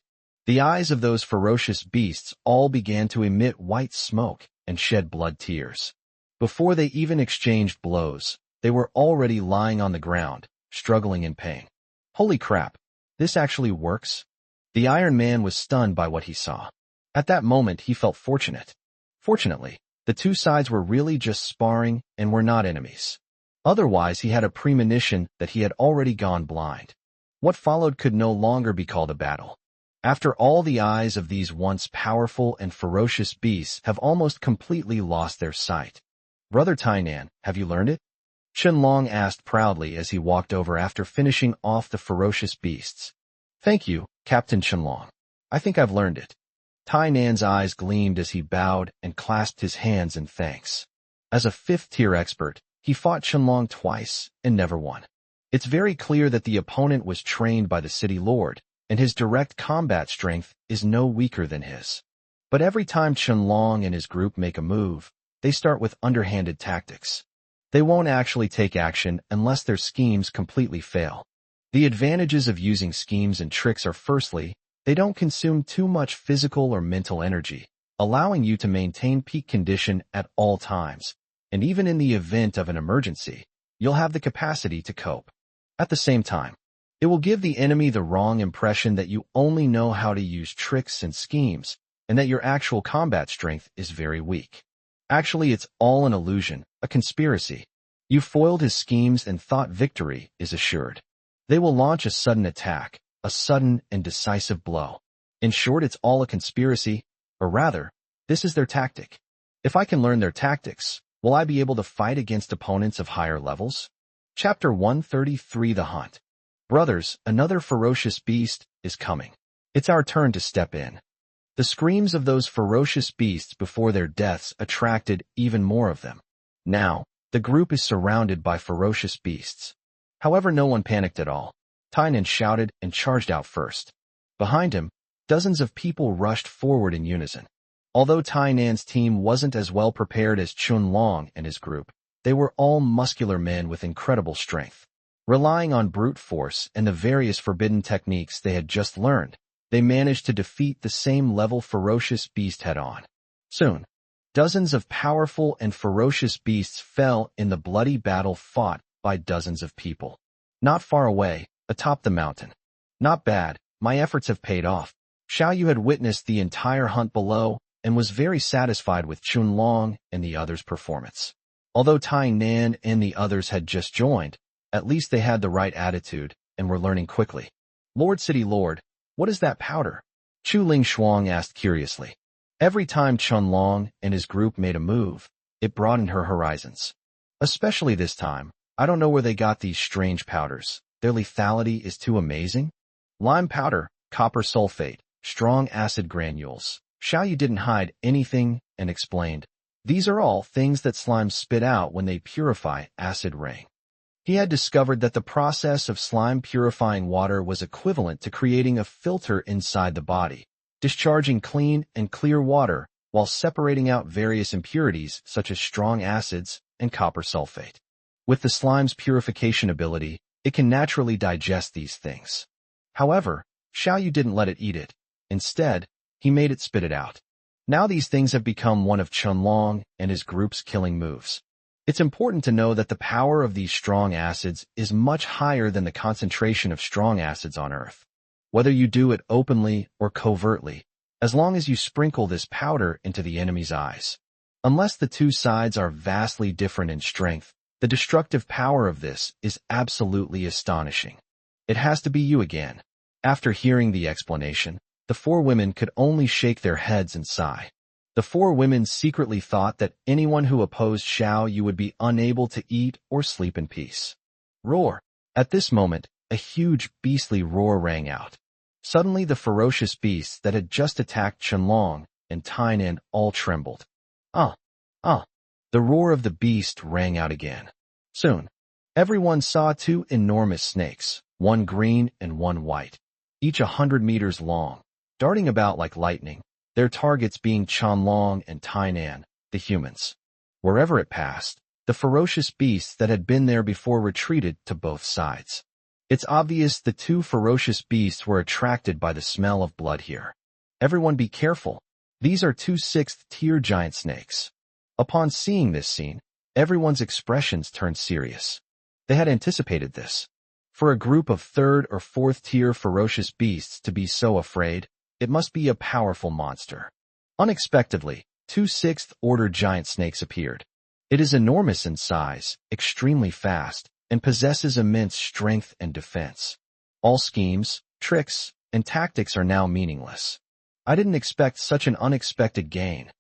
The eyes of those ferocious beasts all began to emit white smoke and shed blood tears. Before they even exchanged blows, they were already lying on the ground, struggling in pain. Holy crap, this actually works? The Iron Man was stunned by what he saw. At that moment, he felt fortunate. Fortunately, the two sides were really just sparring and were not enemies. Otherwise, he had a premonition that he had already gone blind. What followed could no longer be called a battle. After all, the eyes of these once powerful and ferocious beasts have almost completely lost their sight. Brother Tainan, have you learned it? Qianlong asked proudly as he walked over after finishing off the ferocious beasts. Thank you, Captain Qianlong. I think I've learned it. Tainan's eyes gleamed as he bowed and clasped his hands in thanks. As a fifth-tier expert, he fought Qianlong twice and never won. It's very clear that the opponent was trained by the city lord, and his direct combat strength is no weaker than his. But every time Qianlong and his group make a move, they start with underhanded tactics. They won't actually take action unless their schemes completely fail. The advantages of using schemes and tricks are, firstly, they don't consume too much physical or mental energy, allowing you to maintain peak condition at all times, and even in the event of an emergency, you'll have the capacity to cope. At the same time, it will give the enemy the wrong impression that you only know how to use tricks and schemes, and that your actual combat strength is very weak. Actually, it's all an illusion, a conspiracy. You foiled his schemes and thought victory is assured. They will launch a sudden attack, a sudden and decisive blow. In short, it's all a conspiracy, or rather, this is their tactic. If I can learn their tactics, will I be able to fight against opponents of higher levels? Chapter 133: The Hunt. Brothers, another ferocious beast is coming. It's our turn to step in. The screams of those ferocious beasts before their deaths attracted even more of them. Now, the group is surrounded by ferocious beasts. However, no one panicked at all. Tainan shouted and charged out first. Behind him, dozens of people rushed forward in unison. Although Tainan's team wasn't as well prepared as Qianlong and his group, they were all muscular men with incredible strength. Relying on brute force and the various forbidden techniques they had just learned, they managed to defeat the same-level ferocious beast head-on. Soon, dozens of powerful and ferocious beasts fell in the bloody battle fought by dozens of people. Not far away, atop the mountain. Not bad, my efforts have paid off. Xiao Yu had witnessed the entire hunt below and was very satisfied with Qianlong and the others' performance. Although Tainan and the others had just joined, at least they had the right attitude and were learning quickly. Lord City Lord, what is that powder? Chu Ling Shuang asked curiously. Every time Qianlong and his group made a move, it broadened her horizons. Especially this time, I don't know where they got these strange powders. Their lethality is too amazing. Lime powder, copper sulfate, strong acid granules. Xiao Yu didn't hide anything and explained. These are all things that slimes spit out when they purify acid rain. He had discovered that the process of slime purifying water was equivalent to creating a filter inside the body, discharging clean and clear water while separating out various impurities such as strong acids and copper sulfate. With the slime's purification ability, it can naturally digest these things. However, Xiao Yu didn't let it eat it. Instead, he made it spit it out. Now these things have become one of Qianlong and his group's killing moves. It's important to know that the power of these strong acids is much higher than the concentration of strong acids on Earth. Whether you do it openly or covertly, as long as you sprinkle this powder into the enemy's eyes. Unless the two sides are vastly different in strength, the destructive power of this is absolutely astonishing. It has to be you again. After hearing the explanation, the four women could only shake their heads and sigh. The four women secretly thought that anyone who opposed Xiao Yu would be unable to eat or sleep in peace. Roar! At this moment, a huge beastly roar rang out. Suddenly the ferocious beasts that had just attacked Qianlong and Tainan all trembled. The roar of the beast rang out again. Soon, everyone saw two enormous snakes, one green and one white, each 100 meters long, darting about like lightning, their targets being Qianlong and Tainan, the humans. Wherever it passed, the ferocious beasts that had been there before retreated to both sides. It's obvious the two ferocious beasts were attracted by the smell of blood here. Everyone be careful. These are two sixth-tier giant snakes. Upon seeing this scene, everyone's expressions turned serious. They had anticipated this. For a group of third or fourth-tier ferocious beasts to be so afraid, it must be a powerful monster. Unexpectedly, two sixth-order giant snakes appeared. It is enormous in size, extremely fast, and possesses immense strength and defense. All schemes, tricks, and tactics are now meaningless. I didn't expect such an unexpected gain.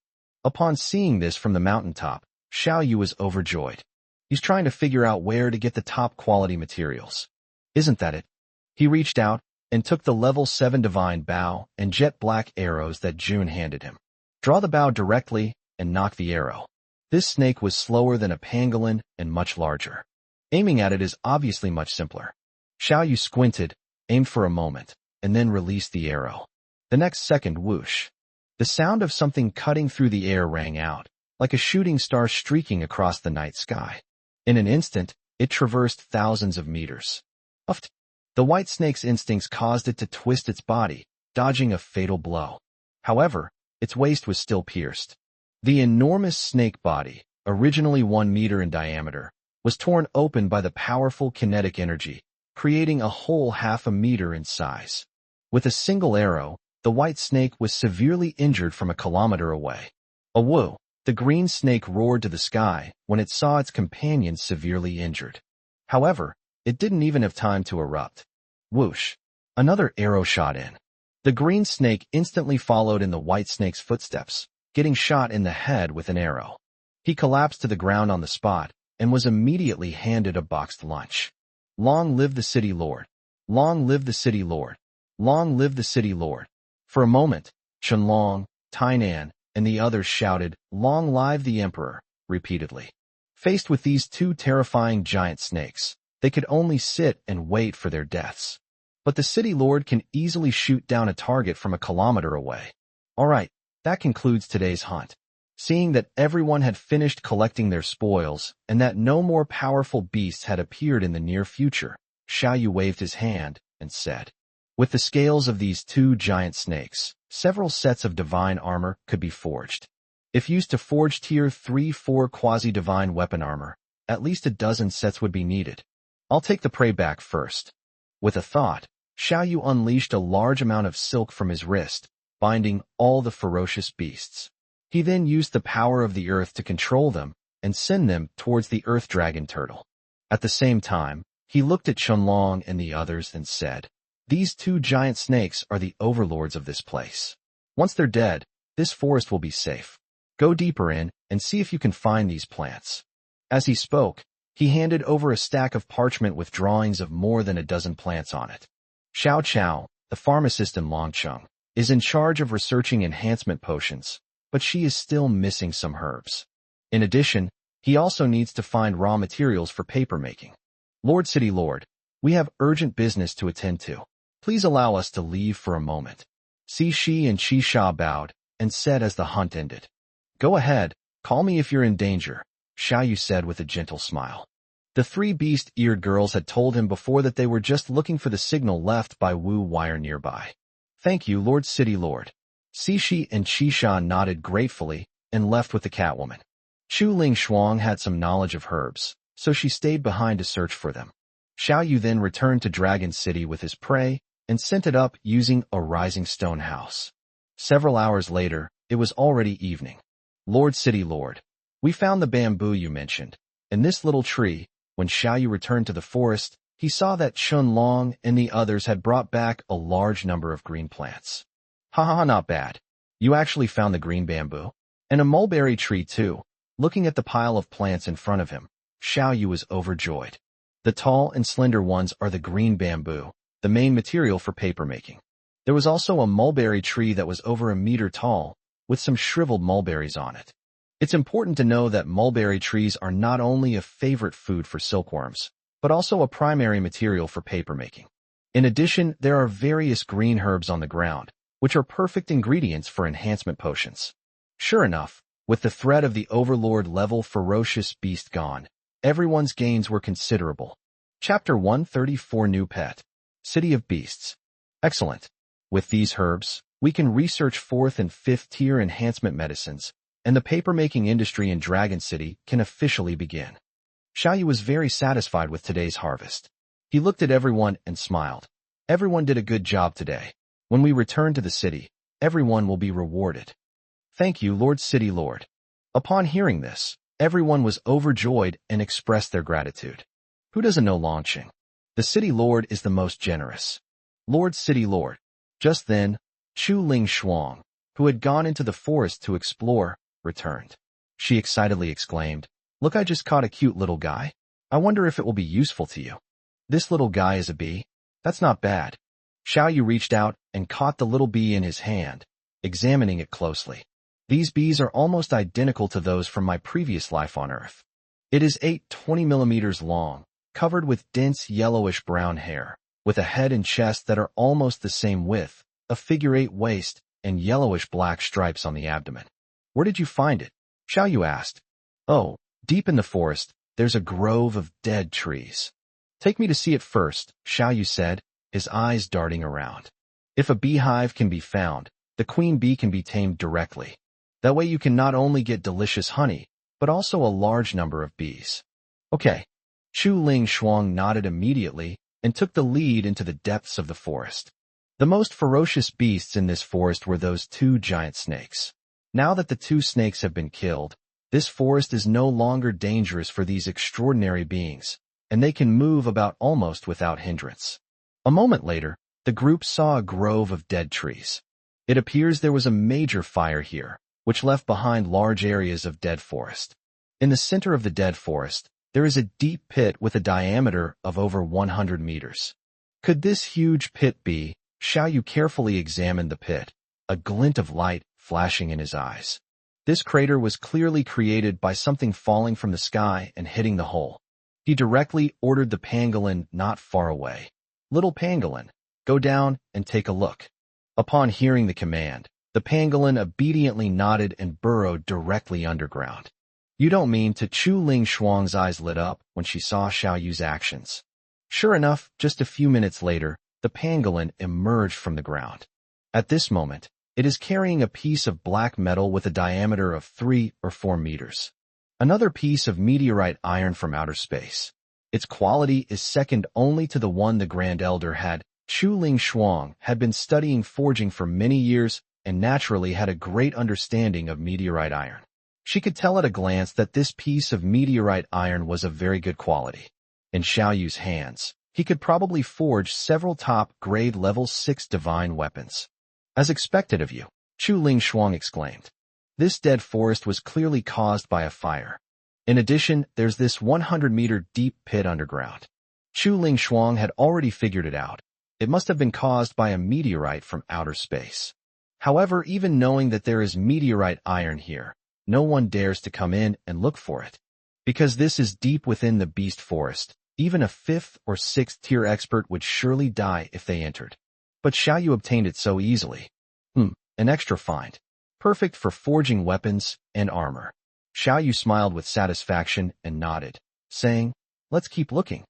Upon seeing this from the mountaintop, Xiao Yu was overjoyed. He's trying to figure out where to get the top-quality materials. Isn't that it? He reached out and took the level 7 divine bow and jet black arrows that June handed him. Draw the bow directly and knock the arrow. This snake was slower than a pangolin and much larger. Aiming at it is obviously much simpler. Xiao Yu squinted, aimed for a moment, and then released the arrow. The next second, whoosh. The sound of something cutting through the air rang out, like a shooting star streaking across the night sky. In an instant, it traversed thousands of meters. Uft. The white snake's instincts caused it to twist its body, dodging a fatal blow. However, its waist was still pierced. The enormous snake body, originally 1 meter in diameter, was torn open by the powerful kinetic energy, creating a whole 0.5 meter in size. With a single arrow, the white snake was severely injured from a kilometer away. Awoo! The green snake roared to the sky when it saw its companion severely injured. However, it didn't even have time to erupt. Whoosh! Another arrow shot in. The green snake instantly followed in the white snake's footsteps, getting shot in the head with an arrow. He collapsed to the ground on the spot and was immediately handed a boxed lunch. Long live the city lord! Long live the city lord! Long live the city lord! For a moment, Qianlong, Tainan, and the others shouted, "Long live the emperor," repeatedly. Faced with these two terrifying giant snakes, they could only sit and wait for their deaths. But the city lord can easily shoot down a target from a kilometer away. Alright, that concludes today's hunt. Seeing that everyone had finished collecting their spoils and that no more powerful beasts had appeared in the near future, Xiao Yu waved his hand and said, "With the scales of these two giant snakes, several sets of divine armor could be forged. If used to forge tier 3-4 quasi-divine weapon armor, at least a dozen sets would be needed. I'll take the prey back first." With a thought, Xiao Yu unleashed a large amount of silk from his wrist, binding all the ferocious beasts. He then used the power of the earth to control them and send them towards the earth dragon turtle. At the same time, he looked at Qianlong and the others and said, "These two giant snakes are the overlords of this place. Once they're dead, this forest will be safe. Go deeper in and see if you can find these plants." As he spoke, he handed over a stack of parchment with drawings of more than a dozen plants on it. Xiao Chao, the pharmacist in Longcheng, is in charge of researching enhancement potions, but she is still missing some herbs. In addition, he also needs to find raw materials for paper making. "Lord City Lord, we have urgent business to attend to. Please allow us to leave for a moment." Shi and Sha bowed and said as the hunt ended. "Go ahead, call me if you're in danger," Xiao Yu said with a gentle smile. The three beast-eared girls had told him before that they were just looking for the signal left by Wu Wire nearby. "Thank you, Lord City Lord." Shi and Sha nodded gratefully and left with the Catwoman. Chu Ling Shuang had some knowledge of herbs, so she stayed behind to search for them. Xiao Yu then returned to Dragon City with his prey and sent it up using a rising stone house. Several hours later, it was already evening. "Lord City Lord, we found the bamboo you mentioned, and this little tree." When Xiao Yu returned to the forest, he saw that Qianlong and the others had brought back a large number of green plants. "Ha, not bad. You actually found the green bamboo? And a mulberry tree too." Looking at the pile of plants in front of him, Xiao Yu was overjoyed. The tall and slender ones are the green bamboo, the main material for paper making. There was also a mulberry tree that was over 1 meter tall, with some shriveled mulberries on it. It's important to know that mulberry trees are not only a favorite food for silkworms, but also a primary material for papermaking. In addition, there are various green herbs on the ground, which are perfect ingredients for enhancement potions. Sure enough, with the threat of the Overlord-level ferocious beast gone, everyone's gains were considerable. Chapter 134 New Pet. City of Beasts. Excellent. With these herbs, we can research 4th and 5th tier enhancement medicines, and the papermaking industry in Dragon City can officially begin. Xiao Yu was very satisfied with today's harvest. He looked at everyone and smiled. Everyone did a good job today. When we return to the city, everyone will be rewarded. Thank you, Lord City Lord. Upon hearing this, everyone was overjoyed and expressed their gratitude. Who doesn't know Longqing? The City Lord is the most generous. Lord City Lord. Just then, Chu Ling Shuang, who had gone into the forest to explore, returned. She excitedly exclaimed, "Look, I just caught a cute little guy. I wonder if it will be useful to you." "This little guy is a bee? That's not bad." Xiao Yu reached out and caught the little bee in his hand, examining it closely. These bees are almost identical to those from my previous life on Earth. It is 20 millimeters long, covered with dense yellowish-brown hair, with a head and chest that are almost the same width, a figure-8 waist, and yellowish-black stripes on the abdomen. "Where did you find it?" Xiao Yu asked. "Oh, deep in the forest, there's a grove of dead trees." "Take me to see it first," Xiao Yu said, his eyes darting around. "If a beehive can be found, the queen bee can be tamed directly. That way you can not only get delicious honey, but also a large number of bees." "Okay." Chu Ling Shuang nodded immediately and took the lead into the depths of the forest. The most ferocious beasts in this forest were those 2 giant snakes. Now that the 2 snakes have been killed, this forest is no longer dangerous for these extraordinary beings, and they can move about almost without hindrance. A moment later, the group saw a grove of dead trees. It appears there was a major fire here, which left behind large areas of dead forest. In the center of the dead forest, there is a deep pit with a diameter of over 100 meters. Could this huge pit be? Xiao Yu carefully examined the pit, a glint of light flashing in his eyes. This crater was clearly created by something falling from the sky and hitting the hole. He directly ordered the pangolin not far away. "Little pangolin, go down and take a look." Upon hearing the command, the pangolin obediently nodded and burrowed directly underground. "You don't mean to?" Chu Ling Shuang's eyes lit up when she saw Xiao Yu's actions. Sure enough, just a few minutes later, the pangolin emerged from the ground. At this moment, it is carrying a piece of black metal with a diameter of 3 or 4 meters. Another piece of meteorite iron from outer space. Its quality is second only to the one the Grand Elder had. Chu Ling Shuang had been studying forging for many years and naturally had a great understanding of meteorite iron. She could tell at a glance that this piece of meteorite iron was of very good quality. In Xiao Yu's hands, he could probably forge several top-grade level 6 divine weapons. "As expected of you," Chu Ling Shuang exclaimed. This dead forest was clearly caused by a fire. In addition, there's this 100-meter deep pit underground. Chu Ling Shuang had already figured it out. It must have been caused by a meteorite from outer space. However, even knowing that there is meteorite iron here, no one dares to come in and look for it. Because this is deep within the beast forest, even a 5th or 6th tier expert would surely die if they entered. But Xiao Yu obtained it so easily. An extra find. Perfect for forging weapons and armor. Xiao Yu smiled with satisfaction and nodded, saying, "Let's keep looking."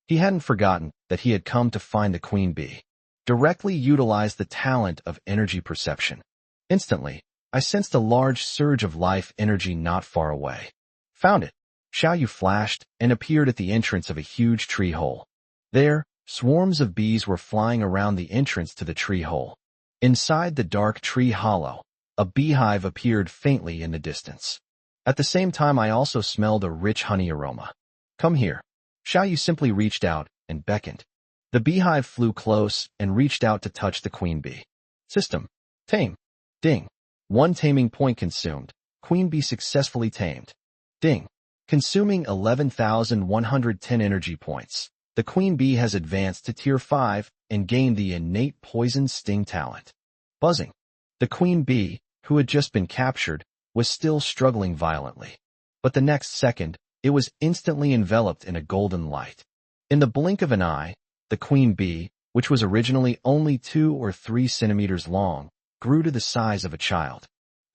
He hadn't forgotten that he had come to find the queen bee. Directly utilized the talent of energy perception. Instantly, I sensed a large surge of life energy not far away. "Found it." Xiao Yu flashed and appeared at the entrance of a huge tree hole. There, swarms of bees were flying around the entrance to the tree hole. Inside the dark tree hollow, a beehive appeared faintly in the distance. At the same time, I also smelled a rich honey aroma. "Come here." Xiao Yu simply reached out and beckoned. The beehive flew close and reached out to touch the queen bee. System. Tame. Ding. 1 taming point consumed. Queen bee successfully tamed. Ding. Consuming 11,110 energy points. The queen bee has advanced to tier 5 and gained the innate poison sting talent. Buzzing. The queen bee, who had just been captured, was still struggling violently. But the next second, it was instantly enveloped in a golden light. In the blink of an eye, the queen bee, which was originally only 2 or 3 centimeters long, grew to the size of a child.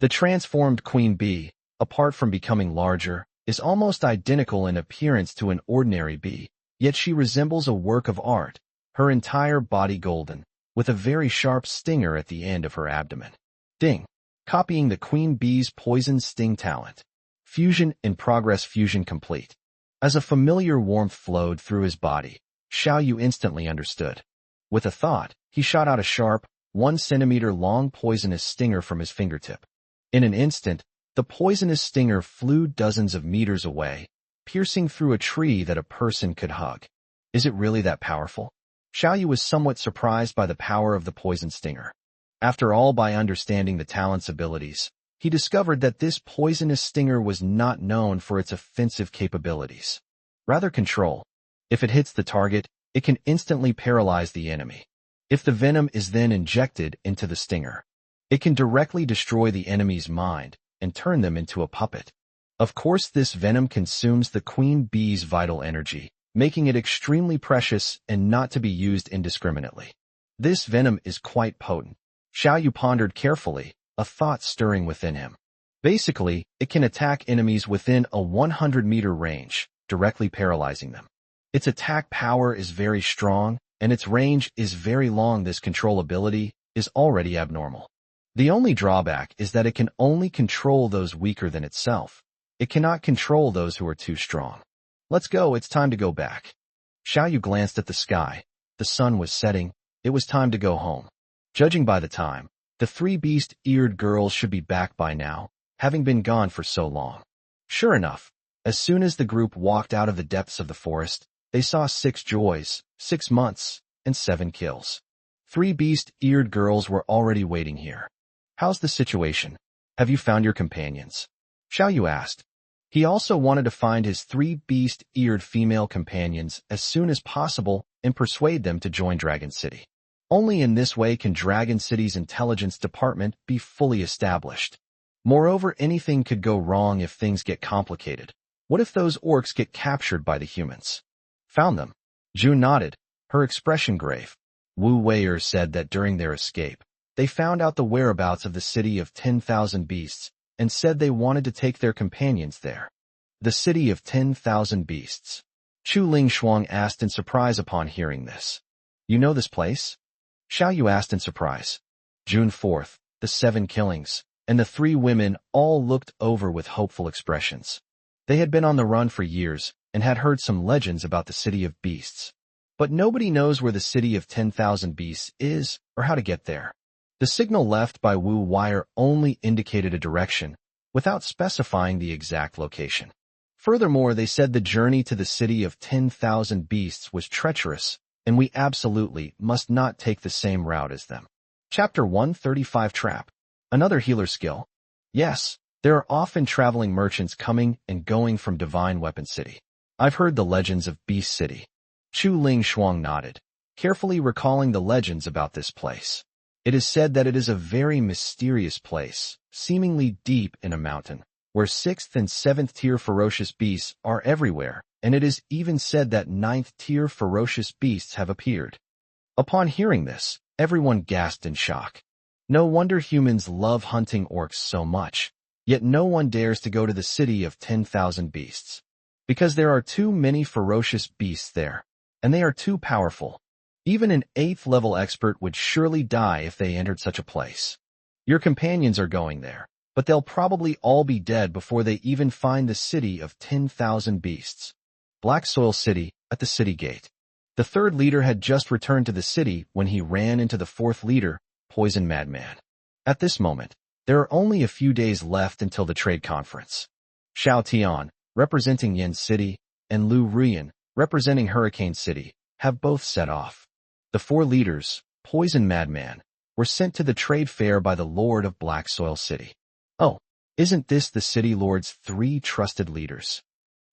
The transformed queen bee, apart from becoming larger, is almost identical in appearance to an ordinary bee, yet she resembles a work of art, her entire body golden, with a very sharp stinger at the end of her abdomen. Ding! Copying the queen bee's poison sting talent. Fusion in progress. Fusion complete. As a familiar warmth flowed through his body, Xiao Yu instantly understood. With a thought, he shot out a sharp, 1 centimeter long poisonous stinger from his fingertip. In an instant, the poisonous stinger flew dozens of meters away, piercing through a tree that a person could hug. Is it really that powerful? Xiao Yu was somewhat surprised by the power of the poison stinger. After all, by understanding the talent's abilities, he discovered that this poisonous stinger was not known for its offensive capabilities. Rather control. If it hits the target, it can instantly paralyze the enemy. If the venom is then injected into the stinger, it can directly destroy the enemy's mind and turn them into a puppet. Of course, this venom consumes the queen bee's vital energy, making it extremely precious and not to be used indiscriminately. This venom is quite potent. Xiao Yu pondered carefully, a thought stirring within him. Basically, it can attack enemies within a 100-meter range, directly paralyzing them. Its attack power is very strong, and its range is very long. This control ability is already abnormal. The only drawback is that it can only control those weaker than itself. It cannot control those who are too strong. Let's go, it's time to go back. Xiao Yu glanced at the sky. The sun was setting. It was time to go home. Judging by the time, the 3 beast-eared girls should be back by now, having been gone for so long. Sure enough, as soon as the group walked out of the depths of the forest, they saw 6 joys, 6 months, and 7 kills. 3 beast-eared girls were already waiting here. How's the situation? Have you found your companions? Xiao Yu asked. He also wanted to find his 3 beast-eared female companions as soon as possible and persuade them to join Dragon City. Only in this way can Dragon City's intelligence department be fully established. Moreover, anything could go wrong if things get complicated. What if those orcs get captured by the humans? Found them. June nodded, her expression grave. Wu Weier said that during their escape, they found out the whereabouts of the city of 10,000 beasts and said they wanted to take their companions there. The city of 10,000 beasts. Chu Ling Shuang asked in surprise upon hearing this. You know this place? Xiao Yu asked in surprise. June 4th, the 7 killings, and the 3 women all looked over with hopeful expressions. They had been on the run for years and had heard some legends about the city of beasts. But nobody knows where the city of 10,000 beasts is or how to get there. The signal left by Wu Weier only indicated a direction, without specifying the exact location. Furthermore, they said the journey to the city of 10,000 beasts was treacherous, and we absolutely must not take the same route as them. Chapter 135 Trap. Another healer skill. Yes, there are often traveling merchants coming and going from Divine Weapon City. I've heard the legends of Beast City. Chu Ling Shuang nodded, carefully recalling the legends about this place. It is said that it is a very mysterious place, seemingly deep in a mountain, where 6th and 7th tier ferocious beasts are everywhere, and it is even said that 9th tier ferocious beasts have appeared. Upon hearing this, everyone gasped in shock. No wonder humans love hunting orcs so much, yet no one dares to go to the city of 10,000 beasts. Because there are too many ferocious beasts there, and they are too powerful. Even an 8th level expert would surely die if they entered such a place. Your companions are going there, but they'll probably all be dead before they even find the city of 10,000 beasts. Black Soil City, at the city gate. The 3rd leader had just returned to the city when he ran into the 4th leader, Poison Madman. At this moment, there are only a few days left until the trade conference. Xiao Tian, representing Yen City, and Lu Ruyan, representing Hurricane City, have both set off. The 4 leaders, Poison Madman, were sent to the trade fair by the Lord of Black Soil City. Oh, isn't this the city lord's 3 trusted leaders?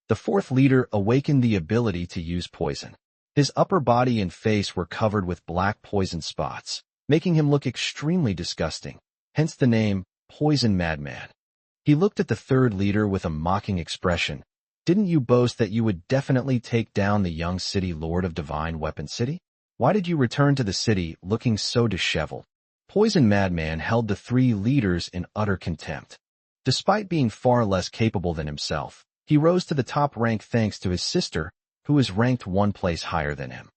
The 4th leader awakened the ability to use poison. His upper body and face were covered with black poison spots, making him look extremely disgusting, hence the name Poison Madman. He looked at the 3rd leader with a mocking expression. Didn't you boast that you would definitely take down the young city lord of Divine Weapon City? Why did you return to the city looking so disheveled? Poison Madman held the three leaders in utter contempt. Despite being far less capable than himself, he rose to the top rank thanks to his sister, who was ranked one place higher than him.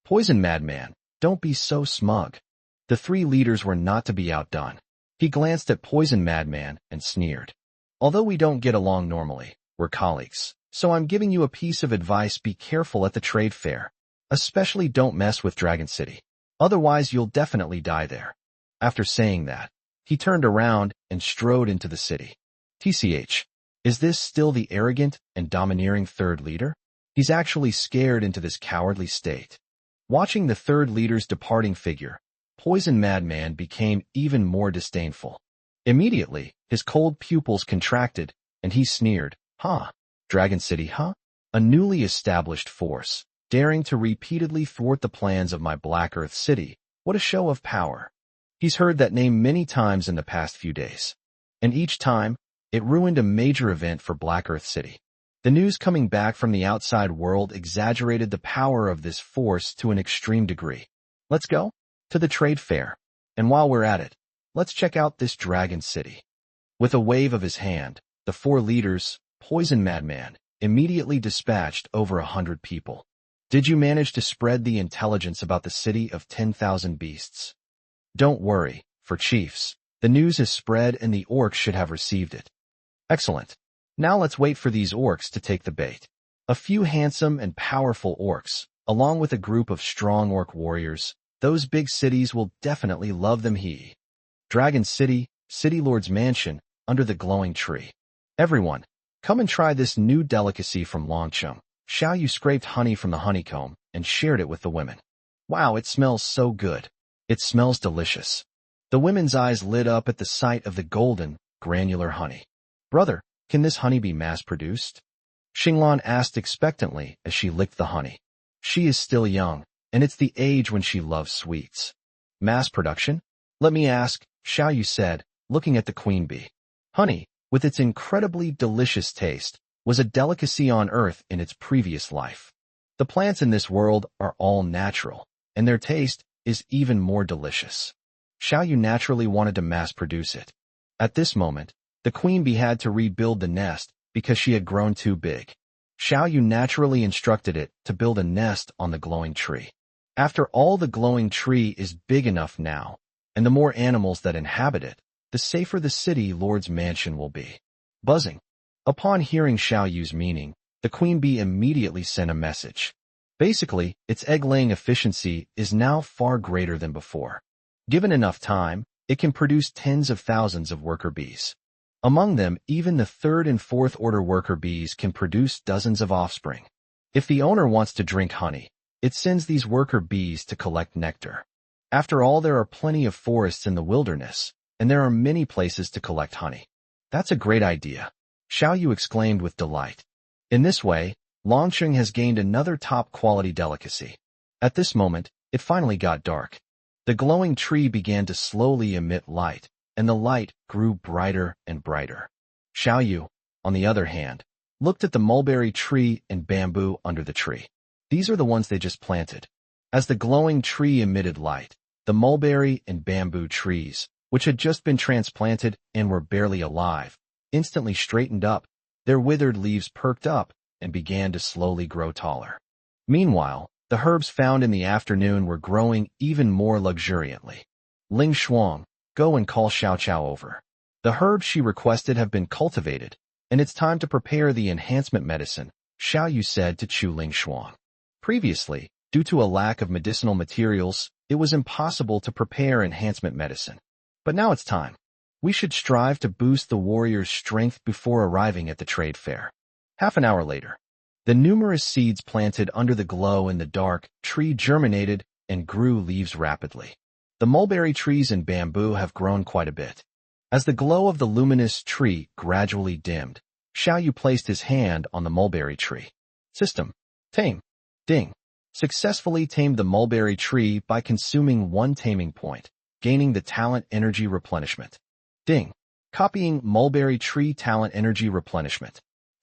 Poison Madman, don't be so smug. The three leaders were not to be outdone. He glanced at Poison Madman and sneered. Although we don't get along normally, we're colleagues. So I'm giving you a piece of advice: be careful at the trade fair. Especially don't mess with Dragon City. Otherwise you'll definitely die there. After saying that, he turned around and strode into the city. TCH. Is this still the arrogant and domineering third leader? He's actually scared into this cowardly state. Watching the third leader's departing figure, Poison Madman became even more disdainful. Immediately, his cold pupils contracted, and he sneered, "Huh? Dragon City, huh? A newly established force, daring to repeatedly thwart the plans of my Black Earth City. What a show of power." He's heard that name many times in the past few days. And each time, it ruined a major event for Black Earth City. The news coming back from the outside world exaggerated the power of this force to an extreme degree. Let's go to the trade fair. And while we're at it, let's check out this Dragon City. With a wave of his hand, the four leaders, Poison Madman, immediately dispatched over 100 people. Did you manage to spread the intelligence about the city of 10,000 beasts? Don't worry, for chiefs. The news is spread and the orcs should have received it. Excellent. Now let's wait for these orcs to take the bait. A few handsome and powerful orcs, along with a group of strong orc warriors, those big cities will definitely love them. Dragon City, City Lord's Mansion, under the glowing tree. Everyone, come and try this new delicacy from Longchum. Xiao Yu scraped honey from the honeycomb and shared it with the women. Wow, it smells so good. It smells delicious. The women's eyes lit up at the sight of the golden, granular honey. Brother, can this honey be mass-produced? Xinglan asked expectantly as she licked the honey. She is still young, and it's the age when she loves sweets. Mass production? Let me ask, Xiao Yu said, looking at the queen bee. Honey, with its incredibly delicious taste, was a delicacy on Earth in its previous life. The plants in this world are all natural, and their taste is even more delicious. Xiao Yu naturally wanted to mass-produce it. At this moment, the queen bee had to rebuild the nest because she had grown too big. Xiao Yu naturally instructed it to build a nest on the glowing tree. After all, the glowing tree is big enough now, and the more animals that inhabit it, the safer the city lord's mansion will be. Buzzing. Upon hearing Xiao Yu's meaning, the queen bee immediately sent a message. Basically, its egg-laying efficiency is now far greater than before. Given enough time, it can produce tens of thousands of worker bees. Among them, even the third and fourth order worker bees can produce dozens of offspring. If the owner wants to drink honey, it sends these worker bees to collect nectar. After all, there are plenty of forests in the wilderness, and there are many places to collect honey. That's a great idea, Xiao Yu exclaimed with delight. In this way, Longcheng has gained another top-quality delicacy. At this moment, it finally got dark. The glowing tree began to slowly emit light, and the light grew brighter and brighter. Xiao Yu, on the other hand, looked at the mulberry tree and bamboo under the tree. These are the ones they just planted. As the glowing tree emitted light, the mulberry and bamboo trees, which had just been transplanted and were barely alive, instantly straightened up. Their withered leaves perked up and began to slowly grow taller. Meanwhile, the herbs found in the afternoon were growing even more luxuriantly. Ling Shuang, go and call Xiao Qiao over. The herbs she requested have been cultivated, and it's time to prepare the enhancement medicine, Xiao Yu said to Chu Ling Shuang. Previously, due to a lack of medicinal materials, it was impossible to prepare enhancement medicine. But now it's time. We should strive to boost the warrior's strength before arriving at the trade fair. Half an hour later, the numerous seeds planted under the glow in the dark tree germinated and grew leaves rapidly. The mulberry trees and bamboo have grown quite a bit. As the glow of the luminous tree gradually dimmed, Xiao Yu placed his hand on the mulberry tree. System. Tame. Ding. Successfully tamed the mulberry tree by consuming one taming point, gaining the talent energy replenishment. Ding. Copying mulberry tree talent energy replenishment.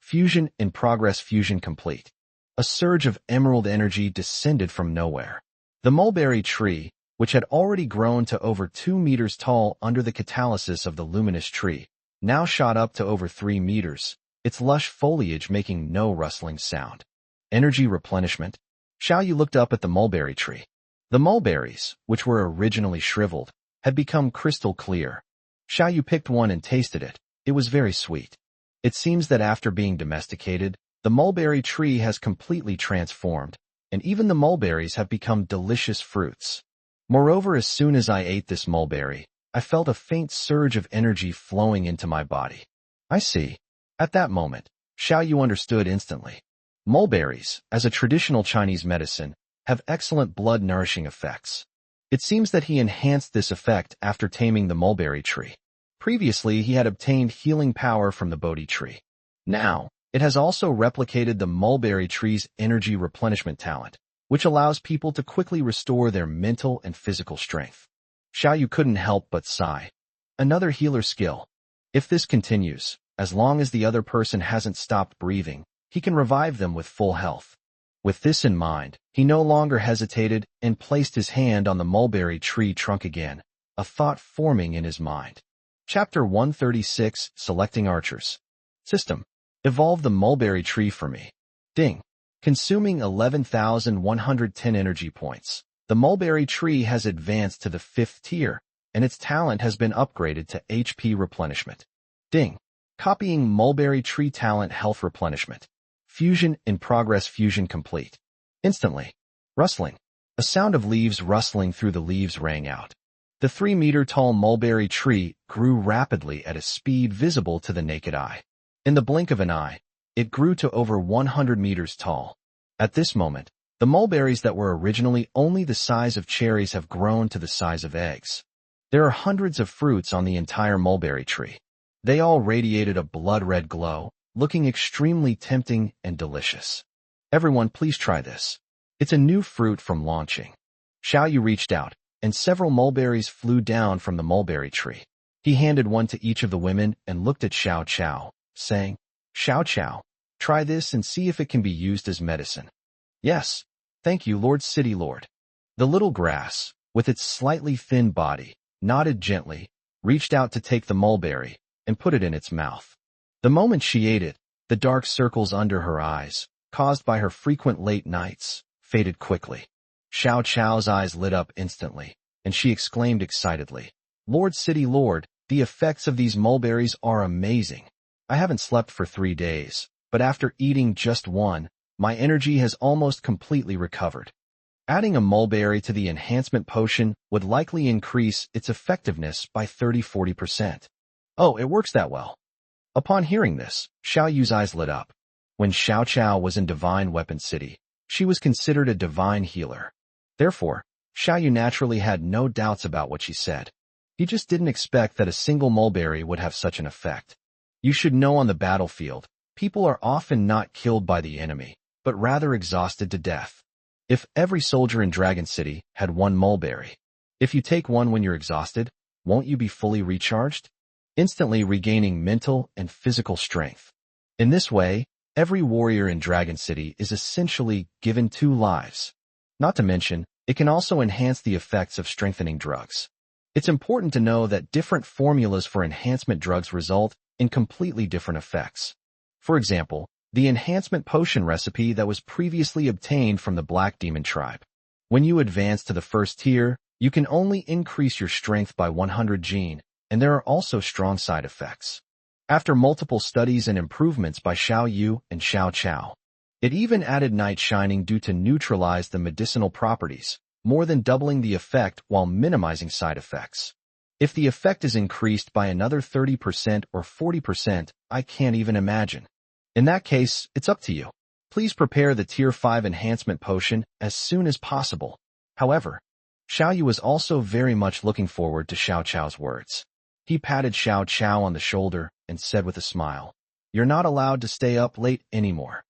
Fusion in progress, fusion complete. A surge of emerald energy descended from nowhere. The mulberry tree, which had already grown to over 2 meters tall under the catalysis of the luminous tree, now shot up to over 3 meters, its lush foliage making no rustling sound. Energy replenishment. Xiao Yu looked up at the mulberry tree. The mulberries, which were originally shriveled, had become crystal clear. Xiao Yu picked one and tasted it. It was very sweet. It seems that after being domesticated, the mulberry tree has completely transformed, and even the mulberries have become delicious fruits. Moreover, as soon as I ate this mulberry, I felt a faint surge of energy flowing into my body. I see. At that moment, Xiao Yu understood instantly. Mulberries, as a traditional Chinese medicine, have excellent blood-nourishing effects. It seems that he enhanced this effect after taming the mulberry tree. Previously, he had obtained healing power from the Bodhi tree. Now, it has also replicated the mulberry tree's energy replenishment talent, which allows people to quickly restore their mental and physical strength. Xiao Yu couldn't help but sigh. Another healer skill. If this continues, as long as the other person hasn't stopped breathing, he can revive them with full health. With this in mind, he no longer hesitated and placed his hand on the mulberry tree trunk again, a thought forming in his mind. Chapter 136, Selecting Archers. System. Evolve the mulberry tree for me. Ding. Consuming 11,110 energy points. The mulberry tree has advanced to the 5th tier, and its talent has been upgraded to HP replenishment. Ding. Copying mulberry tree talent health replenishment. Fusion in progress, fusion complete. Instantly. Rustling. A sound of leaves rustling through the leaves rang out. The 3-meter-tall mulberry tree grew rapidly at a speed visible to the naked eye. In the blink of an eye, it grew to over 100 meters tall. At this moment, the mulberries that were originally only the size of cherries have grown to the size of eggs. There are hundreds of fruits on the entire mulberry tree. They all radiated a blood-red glow, looking extremely tempting and delicious. Everyone, please try this. It's a new fruit from launching. Xiao Yu reached out, and several mulberries flew down from the mulberry tree. He handed one to each of the women and looked at Xiao Qiao, saying, Xiao Qiao, try this and see if it can be used as medicine. Yes, thank you, Lord City Lord. The little grass, with its slightly thin body, nodded gently, reached out to take the mulberry, and put it in its mouth. The moment she ate it, the dark circles under her eyes, caused by her frequent late nights, faded quickly. Xiao Qiao's eyes lit up instantly, and she exclaimed excitedly, Lord City Lord, the effects of these mulberries are amazing. I haven't slept for 3 days, but after eating just one, my energy has almost completely recovered. Adding a mulberry to the enhancement potion would likely increase its effectiveness by 30–40%. Oh, it works that well. Upon hearing this, Xiao Yu's eyes lit up. When Xiao Qiao was in Divine Weapon City, she was considered a divine healer. Therefore, Xiao Yu naturally had no doubts about what she said. He just didn't expect that a single mulberry would have such an effect. You should know, on the battlefield, people are often not killed by the enemy, but rather exhausted to death. If every soldier in Dragon City had one mulberry, if you take one when you're exhausted, won't you be fully recharged? Instantly regaining mental and physical strength. In this way, every warrior in Dragon City is essentially given 2 lives. Not to mention, it can also enhance the effects of strengthening drugs. It's important to know that different formulas for enhancement drugs result in completely different effects. For example, the enhancement potion recipe that was previously obtained from the Black Demon tribe. When you advance to the 1st tier, you can only increase your strength by 100 gene, and there are also strong side effects. After multiple studies and improvements by Xiao Yu and Xiao Qiao, it even added night shining due to neutralize the medicinal properties, more than doubling the effect while minimizing side effects. If the effect is increased by another 30% or 40%, I can't even imagine. In that case, it's up to you. Please prepare the Tier 5 enhancement potion as soon as possible. However, Xiao Yu was also very much looking forward to Xiao Qiao's words. He patted Xiao Qiao on the shoulder and said with a smile, You're not allowed to stay up late anymore.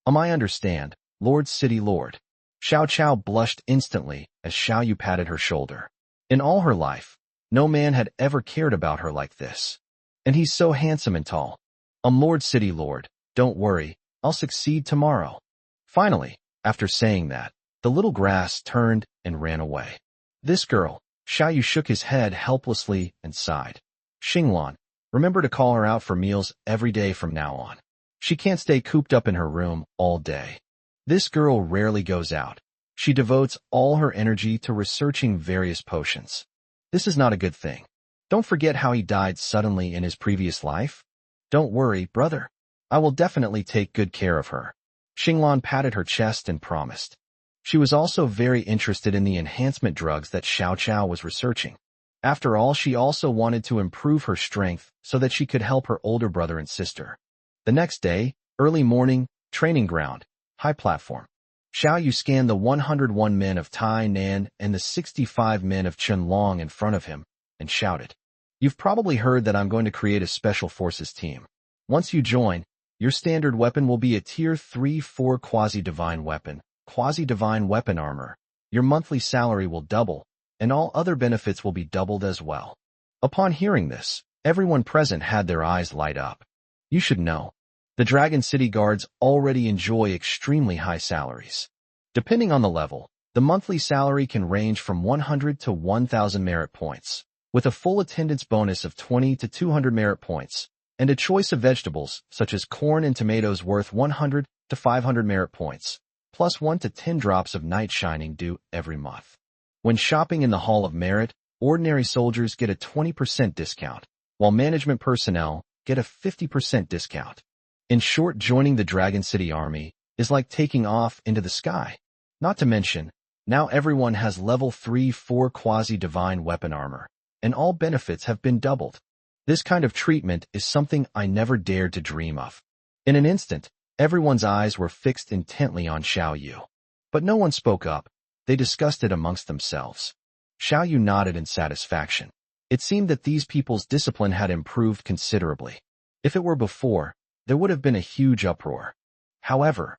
I understand, Lord City Lord. Xiao Qiao blushed instantly as Xiao Yu patted her shoulder. In all her life, no man had ever cared about her like this. And he's so handsome and tall. Lord City Lord, Don't worry, I'll succeed tomorrow. Finally, after saying that, the little grass turned and ran away. This girl, Xiao Yu shook his head helplessly and sighed. Xinglan, remember to call her out for meals every day from now on. She can't stay cooped up in her room all day. This girl rarely goes out. She devotes all her energy to researching various potions. This is not a good thing. Don't forget how he died suddenly in his previous life. Don't worry, brother. I will definitely take good care of her. Xinglan patted her chest and promised. She was also very interested in the enhancement drugs that Xiao Qiao was researching. After all, she also wanted to improve her strength so that she could help her older brother and sister. The next day, early morning, training ground, high platform. Xiao Yu scanned the 101 men of Tai Nan and the 65 men of Qianlong in front of him, and shouted, "You've probably heard that I'm going to create a special forces team. Once you join, your standard weapon will be a Tier 3-4 quasi-divine weapon armor. Your monthly salary will double, and all other benefits will be doubled as well." Upon hearing this, everyone present had their eyes light up. You should know, the Dragon City guards already enjoy extremely high salaries. Depending on the level, the monthly salary can range from 100 to 1,000 merit points, with a full attendance bonus of 20 to 200 merit points, and a choice of vegetables such as corn and tomatoes worth 100 to 500 merit points, plus 1 to 10 drops of night shining due every month. When shopping in the Hall of Merit, ordinary soldiers get a 20% discount, while management personnel get a 50% discount. In short, joining the Dragon City Army is like taking off into the sky. Not to mention, now everyone has level 3-4 quasi-divine weapon armor, and all benefits have been doubled. This kind of treatment is something I never dared to dream of. In an instant, everyone's eyes were fixed intently on Xiao Yu. But no one spoke up. They discussed it amongst themselves. Xiao Yu nodded in satisfaction. It seemed that these people's discipline had improved considerably. If it were before, there would have been a huge uproar. However,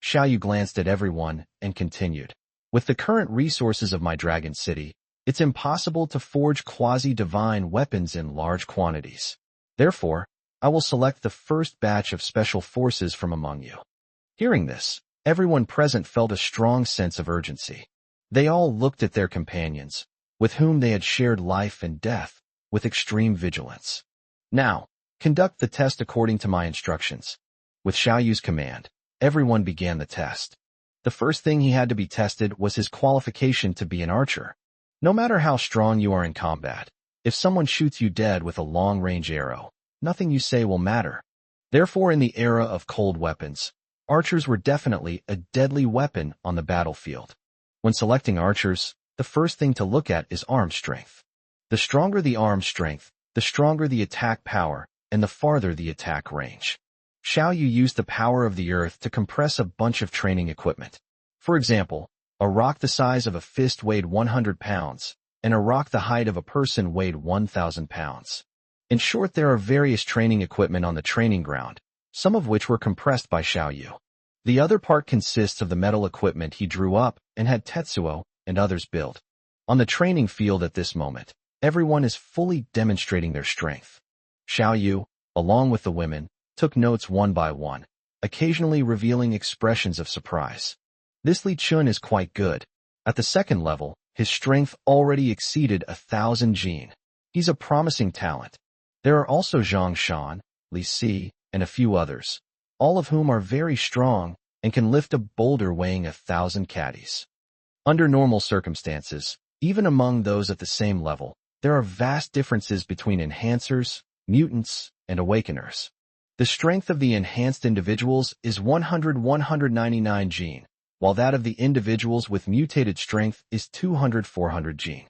Xiao Yu glanced at everyone and continued. With the current resources of my Dragon City, it's impossible to forge quasi-divine weapons in large quantities. Therefore, I will select the first batch of special forces from among you. Hearing this, everyone present felt a strong sense of urgency. They all looked at their companions, with whom they had shared life and death, with extreme vigilance. Now, conduct the test according to my instructions. With Xiao Yu's command, everyone began the test. The first thing he had to be tested was his qualification to be an archer. No matter how strong you are in combat, if someone shoots you dead with a long-range arrow, nothing you say will matter. Therefore, in the era of cold weapons, archers were definitely a deadly weapon on the battlefield. When selecting archers, the first thing to look at is arm strength. The stronger the arm strength, the stronger the attack power, and the farther the attack range. Xiao Yu used the power of the earth to compress a bunch of training equipment. For example, a rock the size of a fist weighed 100 pounds, and a rock the height of a person weighed 1,000 pounds. In short, there are various training equipment on the training ground, some of which were compressed by Xiao Yu. The other part consists of the metal equipment he drew up and had Tetsuo and others build. On the training field at this moment, everyone is fully demonstrating their strength. Xiao Yu, along with the women, took notes one by one, occasionally revealing expressions of surprise. This Li Chun is quite good. At the second level, his strength already exceeded 1,000 jin. He's a promising talent. There are also Zhang Shan, Li Si, and a few others, all of whom are very strong and can lift a boulder weighing 1,000 caddies. Under normal circumstances, even among those at the same level, there are vast differences between enhancers, mutants, and awakeners. The strength of the enhanced individuals is 100-199 jin, while that of the individuals with mutated strength is 200-400 jin.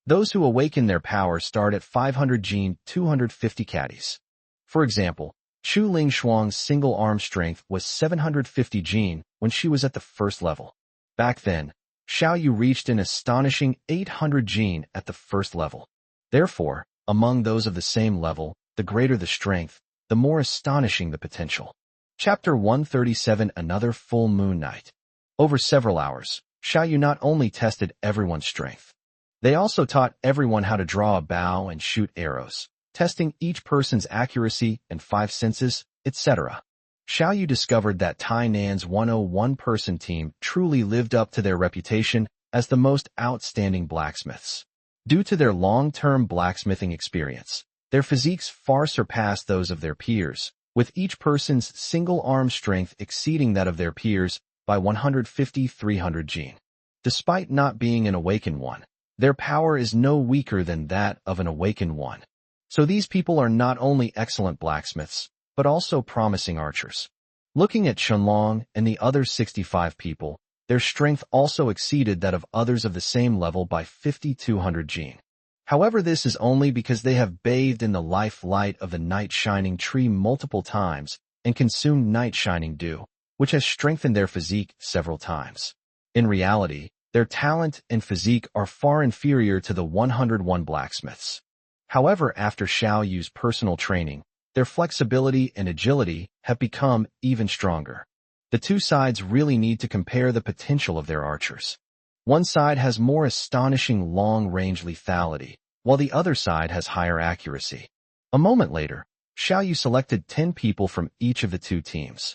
Those who awaken their power start at 500 jin, 250 caddies. For example, Chu Ling Shuang's single arm strength was 750 jin when she was at the first level. Back then, Xiao Yu reached an astonishing 800 jin at the first level. Therefore, among those of the same level, the greater the strength, the more astonishing the potential. Chapter 137 Another Full Moon Night. Over several hours, Xiao Yu not only tested everyone's strength, they also taught everyone how to draw a bow and shoot arrows, testing each person's accuracy and 5 senses, etc. Xiao Yu discovered that Tainan's 101-person team truly lived up to their reputation as the most outstanding blacksmiths. Due to their long-term blacksmithing experience, their physiques far surpassed those of their peers, with each person's single-arm strength exceeding that of their peers by 150-300 gene. Despite not being an awakened one, their power is no weaker than that of an awakened one. So these people are not only excellent blacksmiths, but also promising archers. Looking at Shenlong and the other 65 people, their strength also exceeded that of others of the same level by 5,200 gene. However, this is only because they have bathed in the life light of the night shining tree multiple times and consumed night shining dew, which has strengthened their physique several times. In reality, their talent and physique are far inferior to the 101 blacksmiths. However, after Xiao Yu's personal training, their flexibility and agility have become even stronger. The two sides really need to compare the potential of their archers. One side has more astonishing long-range lethality, while the other side has higher accuracy. A moment later, Xiao Yu selected 10 people from each of the two teams.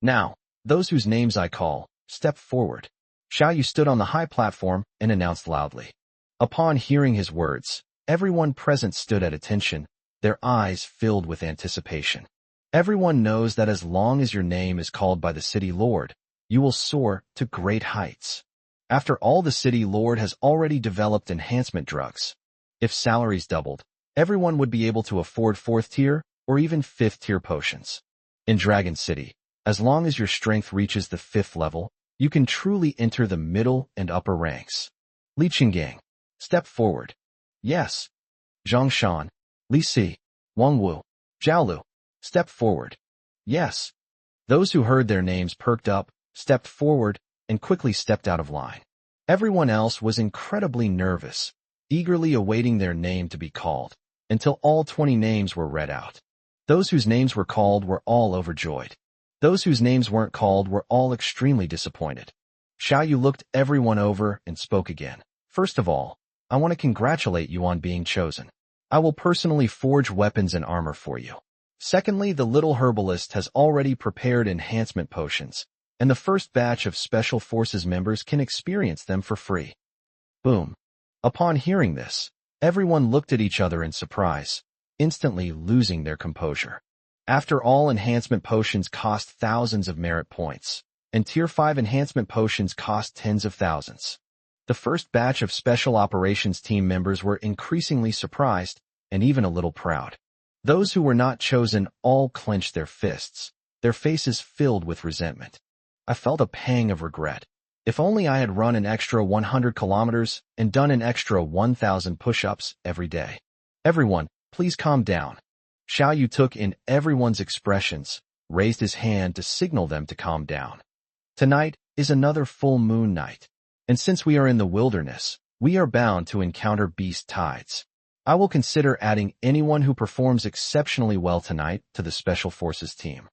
Now, those whose names I call, step forward. Xiao Yu stood on the high platform and announced loudly. Upon hearing his words, everyone present stood at attention, their eyes filled with anticipation. Everyone knows that as long as your name is called by the city lord, you will soar to great heights. After all, the city lord has already developed enhancement drugs. If salaries doubled, everyone would be able to afford 4th tier or even 5th tier potions. In Dragon City, as long as your strength reaches the 5th level, you can truly enter the middle and upper ranks. Li Qinggang, step forward. Yes. Zhang Shan, Li Si, Wang Wu, Zhao Lu, step forward. Yes. Those who heard their names perked up, stepped forward, and quickly stepped out of line. Everyone else was incredibly nervous, eagerly awaiting their name to be called, until all 20 names were read out. Those whose names were called were all overjoyed. Those whose names weren't called were all extremely disappointed. Xiao Yu looked everyone over and spoke again. First of all, I want to congratulate you on being chosen. I will personally forge weapons and armor for you. Secondly, the little herbalist has already prepared enhancement potions, and the first batch of Special Forces members can experience them for free. Boom. Upon hearing this, everyone looked at each other in surprise, instantly losing their composure. After all, enhancement potions cost thousands of merit points, and Tier 5 enhancement potions cost tens of thousands. The first batch of Special Operations team members were increasingly surprised and even a little proud. Those who were not chosen all clenched their fists, their faces filled with resentment. I felt a pang of regret. If only I had run an extra 100 kilometers and done an extra 1,000 push-ups every day. Everyone, please calm down. Xiao Yu took in everyone's expressions, raised his hand to signal them to calm down. Tonight is another full moon night, and since we are in the wilderness, we are bound to encounter beast tides. I will consider adding anyone who performs exceptionally well tonight to the Special Forces team.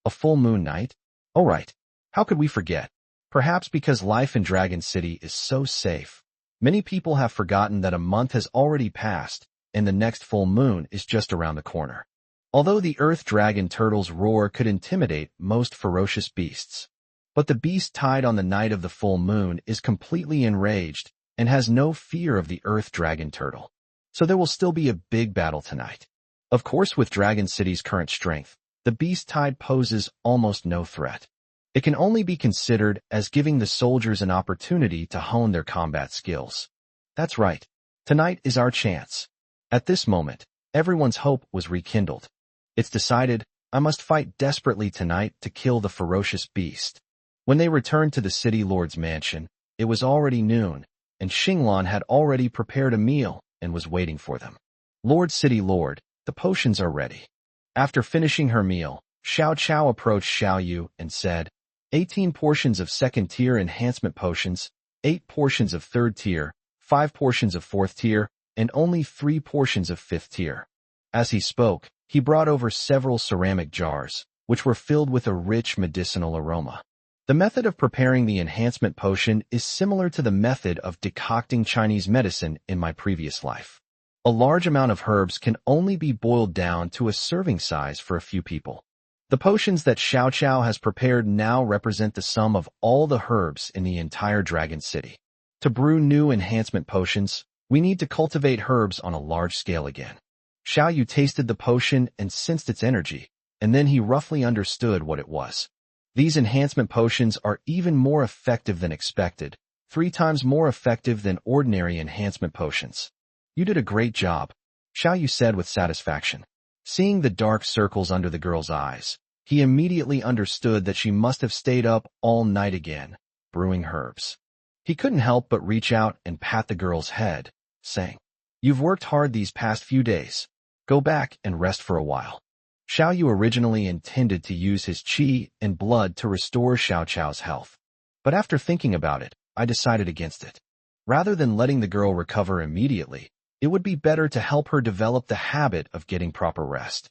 A full moon night? Oh right, how could we forget? Perhaps because life in Dragon City is so safe. Many people have forgotten that a month has already passed, and the next full moon is just around the corner. Although the Earth Dragon Turtle's roar could intimidate most ferocious beasts, but the beast tied on the night of the full moon is completely enraged and has no fear of the Earth Dragon Turtle. So there will still be a big battle tonight. Of course, with Dragon City's current strength, the beast tide poses almost no threat. It can only be considered as giving the soldiers an opportunity to hone their combat skills. That's right. Tonight is our chance. At this moment, everyone's hope was rekindled. It's decided, I must fight desperately tonight to kill the ferocious beast. When they returned to the city lord's mansion, it was already noon, and Xinglan had already prepared a meal and was waiting for them. Lord City Lord, the potions are ready. After finishing her meal, Xiao Chao approached Xiao Yu and said, 18 portions of 2nd tier enhancement potions, 8 portions of 3rd tier, 5 portions of 4th tier, and only 3 portions of 5th tier. As he spoke, he brought over several ceramic jars, which were filled with a rich medicinal aroma. The method of preparing the enhancement potion is similar to the method of decocting Chinese medicine in my previous life. A large amount of herbs can only be boiled down to a serving size for a few people. The potions that Xiao Xiao has prepared now represent the sum of all the herbs in the entire Dragon City. To brew new enhancement potions, we need to cultivate herbs on a large scale again. Xiao Yu tasted the potion and sensed its energy, and then he roughly understood what it was. These enhancement potions are even more effective than expected, 3 times more effective than ordinary enhancement potions. You did a great job, Xiao Yu said with satisfaction. Seeing the dark circles under the girl's eyes, he immediately understood that she must have stayed up all night again, brewing herbs. He couldn't help but reach out and pat the girl's head, saying, "You've worked hard these past few days. Go back and rest for a while." Xiao Yu originally intended to use his qi and blood to restore Xiao Qiao's health. But after thinking about it, I decided against it. Rather than letting the girl recover immediately, it would be better to help her develop the habit of getting proper rest.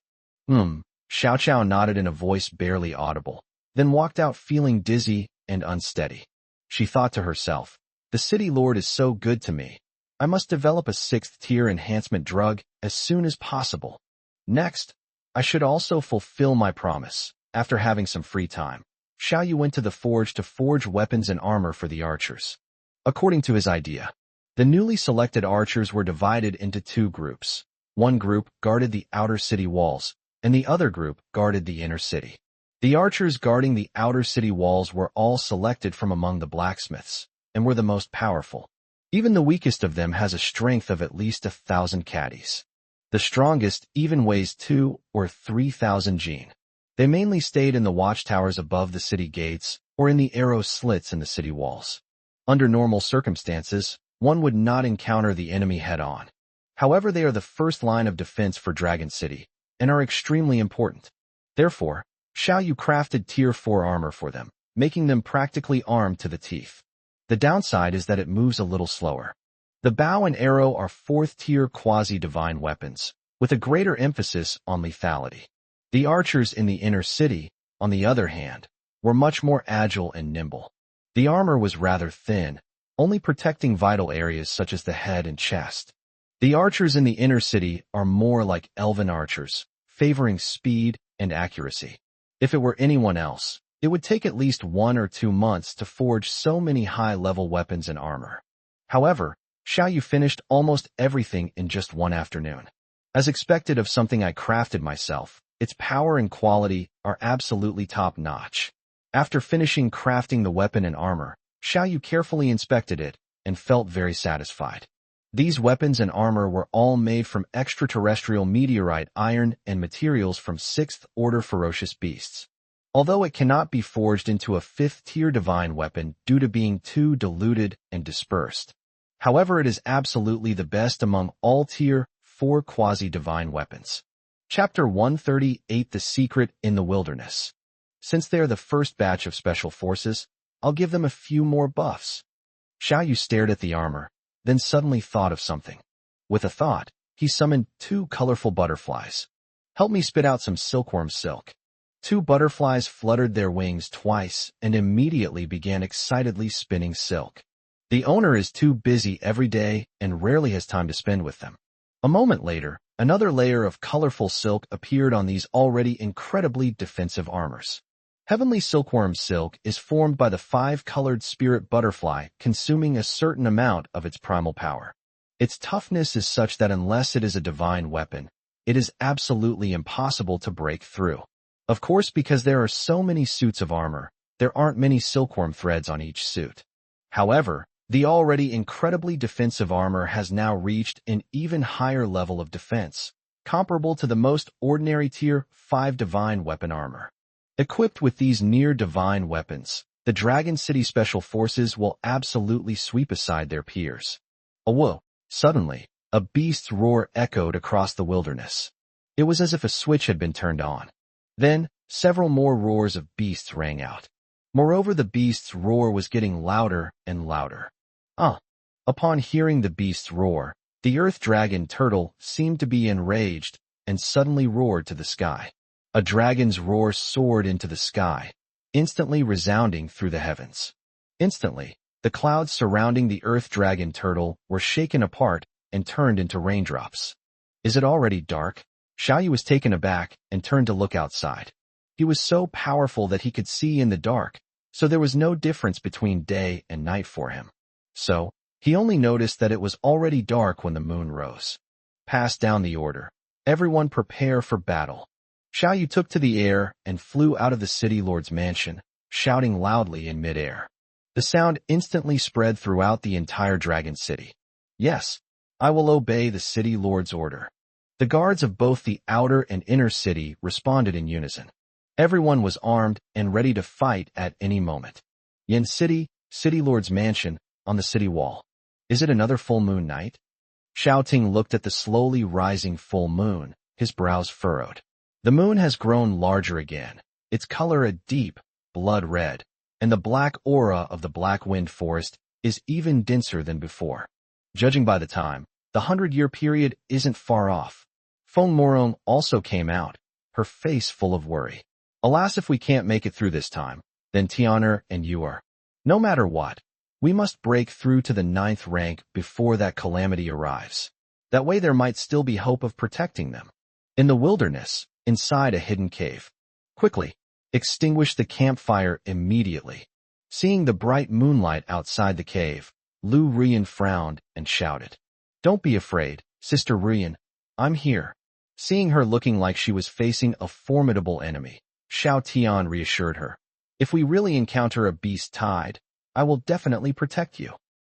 Xiao Qiao nodded in a voice barely audible, then walked out feeling dizzy and unsteady. She thought to herself, "The city lord is so good to me. I must develop a 6th-tier enhancement drug as soon as possible. Next, I should also fulfill my promise." After having some free time, Xiao Yu went to the forge to forge weapons and armor for the archers. According to his idea, the newly selected archers were divided into 2 groups. One group guarded the outer city walls, and the other group guarded the inner city. The archers guarding the outer city walls were all selected from among the blacksmiths, and were the most powerful. Even the weakest of them has a strength of at least 1,000 caddies. The strongest even weighs 2 or 3,000 jin. They mainly stayed in the watchtowers above the city gates or in the arrow slits in the city walls. Under normal circumstances, one would not encounter the enemy head-on. However, they are the first line of defense for Dragon City and are extremely important. Therefore, Xiao Yu crafted Tier 4 armor for them, making them practically armed to the teeth. The downside is that it moves a little slower. The bow and arrow are 4th-tier quasi-divine weapons, with a greater emphasis on lethality. The archers in the inner city, on the other hand, were much more agile and nimble. The armor was rather thin, only protecting vital areas such as the head and chest. The archers in the inner city are more like elven archers, favoring speed and accuracy. If it were anyone else, it would take at least 1 or 2 months to forge so many high-level weapons and armor. However, Xiao Yu finished almost everything in just 1 afternoon. As expected of something I crafted myself, its power and quality are absolutely top-notch. After finishing crafting the weapon and armor, Xiao Yu carefully inspected it and felt very satisfied. These weapons and armor were all made from extraterrestrial meteorite iron and materials from 6th-order ferocious beasts. Although it cannot be forged into a 5th-tier divine weapon due to being too diluted and dispersed. However, it is absolutely the best among all Tier 4 quasi-divine weapons. Chapter 138: The Secret in the Wilderness. Since they are the first batch of special forces, I'll give them a few more buffs. Xiao Yu stared at the armor, then suddenly thought of something. With a thought, he summoned 2 colorful butterflies. "Help me spit out some silkworm silk." 2 butterflies fluttered their wings twice and immediately began excitedly spinning silk. The owner is too busy every day and rarely has time to spend with them. A moment later, another layer of colorful silk appeared on these already incredibly defensive armors. Heavenly silkworm silk is formed by the 5-colored spirit butterfly consuming a certain amount of its primal power. Its toughness is such that unless it is a divine weapon, it is absolutely impossible to break through. Of course, because there are so many suits of armor, there aren't many silkworm threads on each suit. However, the already incredibly defensive armor has now reached an even higher level of defense, comparable to the most ordinary Tier 5 divine weapon armor. Equipped with these near-divine weapons, the Dragon City Special Forces will absolutely sweep aside their peers. Whoa! Suddenly, a beast's roar echoed across the wilderness. It was as if a switch had been turned on. Then, several more roars of beasts rang out. Moreover, the beast's roar was getting louder and louder. Upon hearing the beast's roar, the earth dragon turtle seemed to be enraged and suddenly roared to the sky. A dragon's roar soared into the sky, instantly resounding through the heavens. Instantly, the clouds surrounding the earth dragon turtle were shaken apart and turned into raindrops. Is it already dark? Xiao Yu was taken aback and turned to look outside. He was so powerful that he could see in the dark, so there was no difference between day and night for him. So, he only noticed that it was already dark when the moon rose. Passed down the order. Everyone prepare for battle. Xiao Yu took to the air and flew out of the city lord's mansion, shouting loudly in midair. The sound instantly spread throughout the entire dragon city. Yes, I will obey the city lord's order. The guards of both the outer and inner city responded in unison. Everyone was armed and ready to fight at any moment. Yin City, city lord's mansion, on the city wall. Is it another full moon night? Xiao Ting looked at the slowly rising full moon, his brows furrowed. The moon has grown larger again, its color a deep, blood red, and the black aura of the Black Wind Forest is even denser than before. Judging by the time, the 100-year period isn't far off. Feng Morong also came out, her face full of worry. Alas, if we can't make it through this time, then Tianer and you are. No matter what, we must break through to the 9th rank before that calamity arrives. That way there might still be hope of protecting them. In the wilderness, inside a hidden cave. Quickly, extinguish the campfire immediately. Seeing the bright moonlight outside the cave, Lu Ruyan frowned and shouted. Don't be afraid, Sister Ruyan. I'm here. Seeing her looking like she was facing a formidable enemy, Xiao Tian reassured her. If we really encounter a beast tide, I will definitely protect you.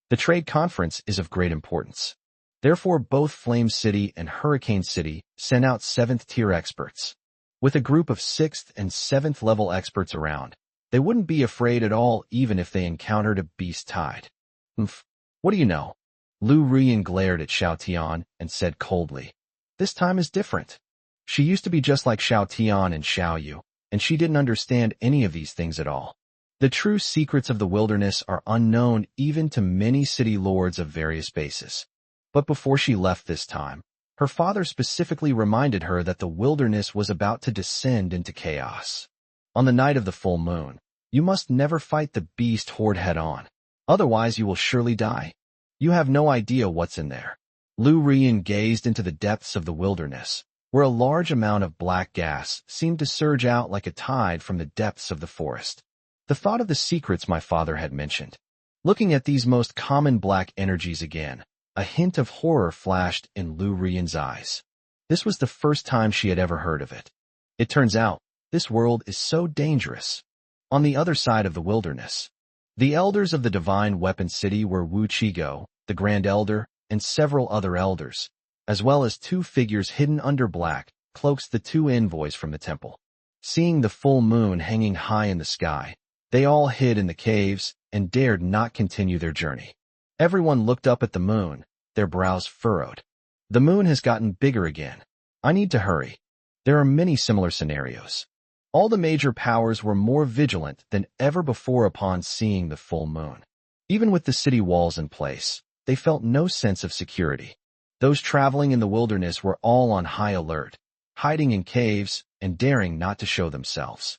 The trade conference is of great importance. Therefore, both Flame City and Hurricane City sent out 7th-tier experts. With a group of 6th and 7th level experts around, they wouldn't be afraid at all even if they encountered a beast tide. What do you know? Lu Ruyan glared at Xiao Tian and said coldly. This time is different. She used to be just like Xiao Tian and Xiao Yu, and she didn't understand any of these things at all. The true secrets of the wilderness are unknown even to many city lords of various bases. But before she left this time, her father specifically reminded her that the wilderness was about to descend into chaos. On the night of the full moon, you must never fight the beast horde head-on. Otherwise you will surely die. You have no idea what's in there. Lu Ruyan gazed into the depths of the wilderness, where a large amount of black gas seemed to surge out like a tide from the depths of the forest. The thought of the secrets my father had mentioned. Looking at these most common black energies again, a hint of horror flashed in Lu Ruyan's eyes. This was the first time she had ever heard of it. It turns out, this world is so dangerous. On the other side of the wilderness, the elders of the Divine Weapon City were Wu Chigo, the Grand Elder, and several other elders, as well as 2 figures hidden under black cloaks, the 2 envoys from the temple. Seeing the full moon hanging high in the sky, they all hid in the caves and dared not continue their journey. Everyone looked up at the moon, their brows furrowed. The moon has gotten bigger again. I need to hurry. There are many similar scenarios. All the major powers were more vigilant than ever before upon seeing the full moon. Even with the city walls in place, they felt no sense of security. Those traveling in the wilderness were all on high alert, hiding in caves and daring not to show themselves.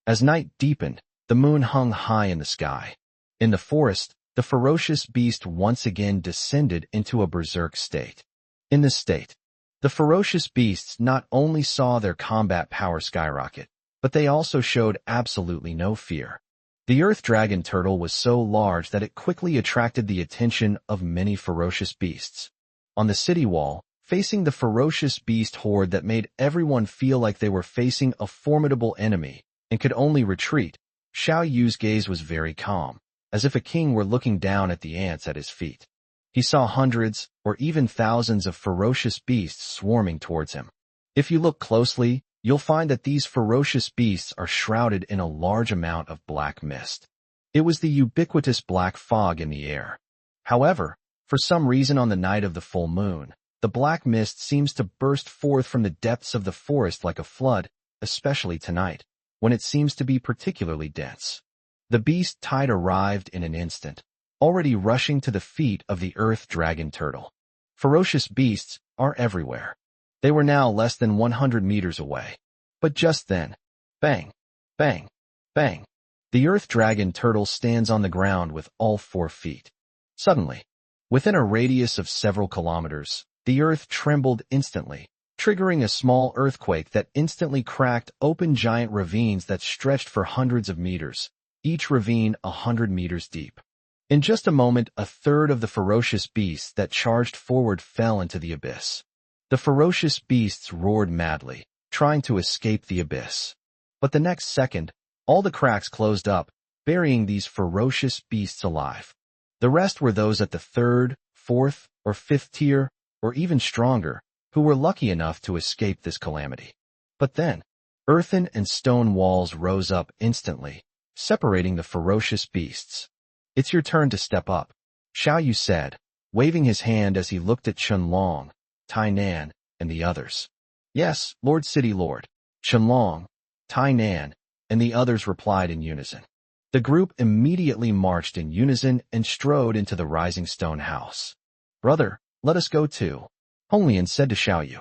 As night deepened, the moon hung high in the sky. In the forest, the ferocious beast once again descended into a berserk state. In this state, the ferocious beasts not only saw their combat power skyrocket, but they also showed absolutely no fear. The earth dragon turtle was so large that it quickly attracted the attention of many ferocious beasts. On the city wall, facing the ferocious beast horde that made everyone feel like they were facing a formidable enemy and could only retreat, Xiao Yu's gaze was very calm, as if a king were looking down at the ants at his feet. He saw hundreds or even thousands of ferocious beasts swarming towards him. If you look closely, you'll find that these ferocious beasts are shrouded in a large amount of black mist. It was the ubiquitous black fog in the air. However, for some reason on the night of the full moon, the black mist seems to burst forth from the depths of the forest like a flood, especially tonight, when it seems to be particularly dense. The beast tide arrived in an instant, already rushing to the feet of the earth dragon turtle. Ferocious beasts are everywhere. They were now less than 100 meters away. But just then, bang, bang, bang, the earth dragon turtle stands on the ground with all 4 feet. Suddenly, within a radius of several kilometers, the earth trembled instantly, triggering a small earthquake that instantly cracked open giant ravines that stretched for hundreds of meters, each ravine 100 meters deep. In just a moment, a third of the ferocious beasts that charged forward fell into the abyss. The ferocious beasts roared madly, trying to escape the abyss. But the next second, all the cracks closed up, burying these ferocious beasts alive. The rest were those at the third, fourth, or fifth tier, or even stronger, who were lucky enough to escape this calamity. But then, earthen and stone walls rose up instantly, separating the ferocious beasts. "It's your turn to step up," Xiao Yu said, waving his hand as he looked at Qianlong, Tainan, and the others. "Yes, Lord City Lord," Qianlong, Tainan, and the others replied in unison. The group immediately marched in unison and strode into the rising stone house. "Brother, let us go too," Honglian said to Xiao Yu.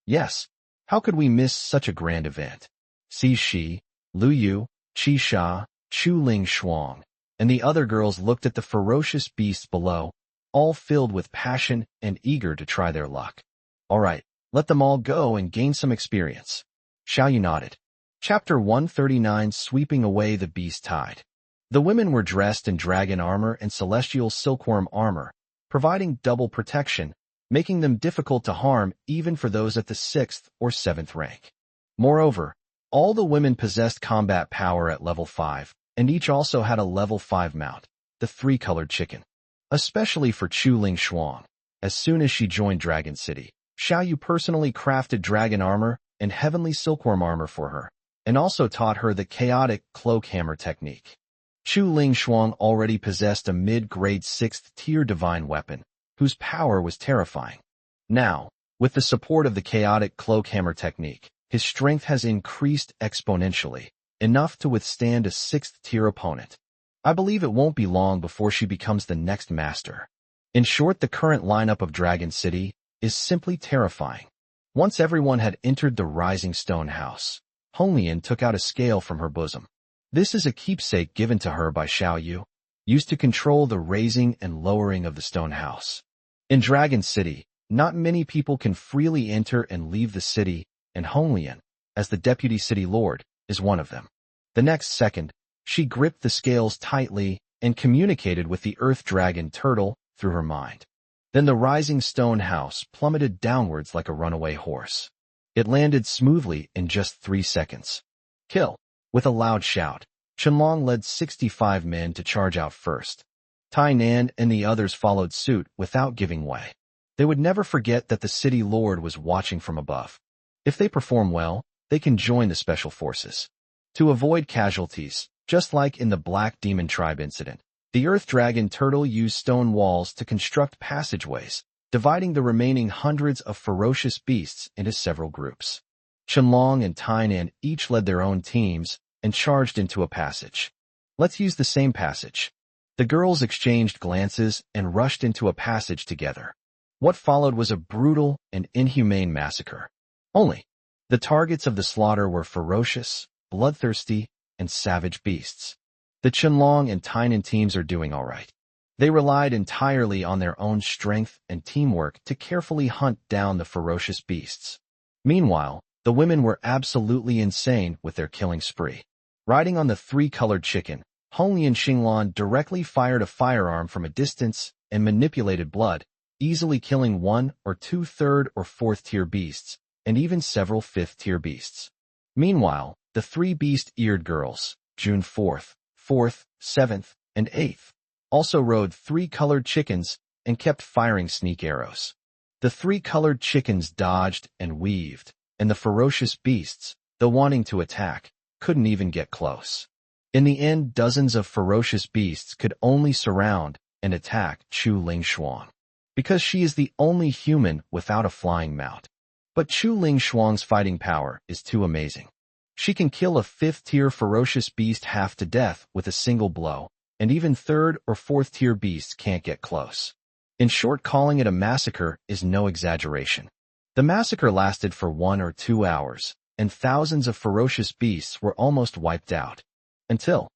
"Yes, how could we miss such a grand event?" Si Shi, Lu Yu, Qi Sha, Chu Ling Shuang, and the other girls looked at the ferocious beasts below, all filled with passion and eager to try their luck. "All right, let them all go and gain some experience." Xiao Yu nodded. Chapter 139, Sweeping Away the Beast Tide. The women were dressed in dragon armor and celestial silkworm armor, providing double protection, making them difficult to harm even for those at the 6th or 7th rank. Moreover, all the women possessed combat power at level 5, and each also had a level 5 mount, the 3-colored chicken. Especially for Chu Ling Shuang. As soon as she joined Dragon City, Xiao Yu personally crafted dragon armor and heavenly silkworm armor for her, and also taught her the chaotic cloak hammer technique. Chu Ling Shuang already possessed a mid-grade 6th-tier divine weapon, whose power was terrifying. Now, with the support of the chaotic cloak hammer technique, his strength has increased exponentially, enough to withstand a 6th-tier opponent. I believe it won't be long before she becomes the next master. In short, the current lineup of Dragon City is simply terrifying. Once everyone had entered the Rising Stone House, Honglian took out a scale from her bosom. This is a keepsake given to her by Xiao Yu, used to control the raising and lowering of the stone house. In Dragon City, not many people can freely enter and leave the city, and Honglian, as the deputy city lord, is one of them. The next second, she gripped the scales tightly and communicated with the earth dragon turtle through her mind. Then the rising stone house plummeted downwards like a runaway horse. It landed smoothly in just 3 seconds. "Kill!" With a loud shout, Qianlong led 65 men to charge out first. Tainan and the others followed suit without giving way. They would never forget that the city lord was watching from above. If they perform well, they can join the special forces. To avoid casualties, just like in the Black Demon Tribe incident, the Earth Dragon Turtle used stone walls to construct passageways, dividing the remaining hundreds of ferocious beasts into several groups. Qianlong and Tainan each led their own teams and charged into a passage. "Let's use the same passage." The girls exchanged glances and rushed into a passage together. What followed was a brutal and inhumane massacre. Only, the targets of the slaughter were ferocious, bloodthirsty, and savage beasts. The Qianlong and Tainan teams are doing all right. They relied entirely on their own strength and teamwork to carefully hunt down the ferocious beasts. Meanwhile, the women were absolutely insane with their killing spree. Riding on the 3-colored chicken, Honglian Xinglan directly fired a firearm from a distance and manipulated blood, easily killing 1 or 2 3rd or 4th tier beasts, and even several 5th tier beasts. Meanwhile, the 3 beast-eared girls, June 4th, 4th, 7th, and 8th, also rode 3-colored chickens and kept firing sneak arrows. The 3-colored chickens dodged and weaved, and the ferocious beasts, though wanting to attack, couldn't even get close. In the end, dozens of ferocious beasts could only surround and attack Chu Ling Shuang, because she is the only human without a flying mount. But Chu Ling Shuang's fighting power is too amazing. She can kill a 5th-tier ferocious beast half to death with a single blow, and even 3rd or 4th-tier beasts can't get close. In short, calling it a massacre is no exaggeration. The massacre lasted for 1 or 2 hours, and thousands of ferocious beasts were almost wiped out. Until,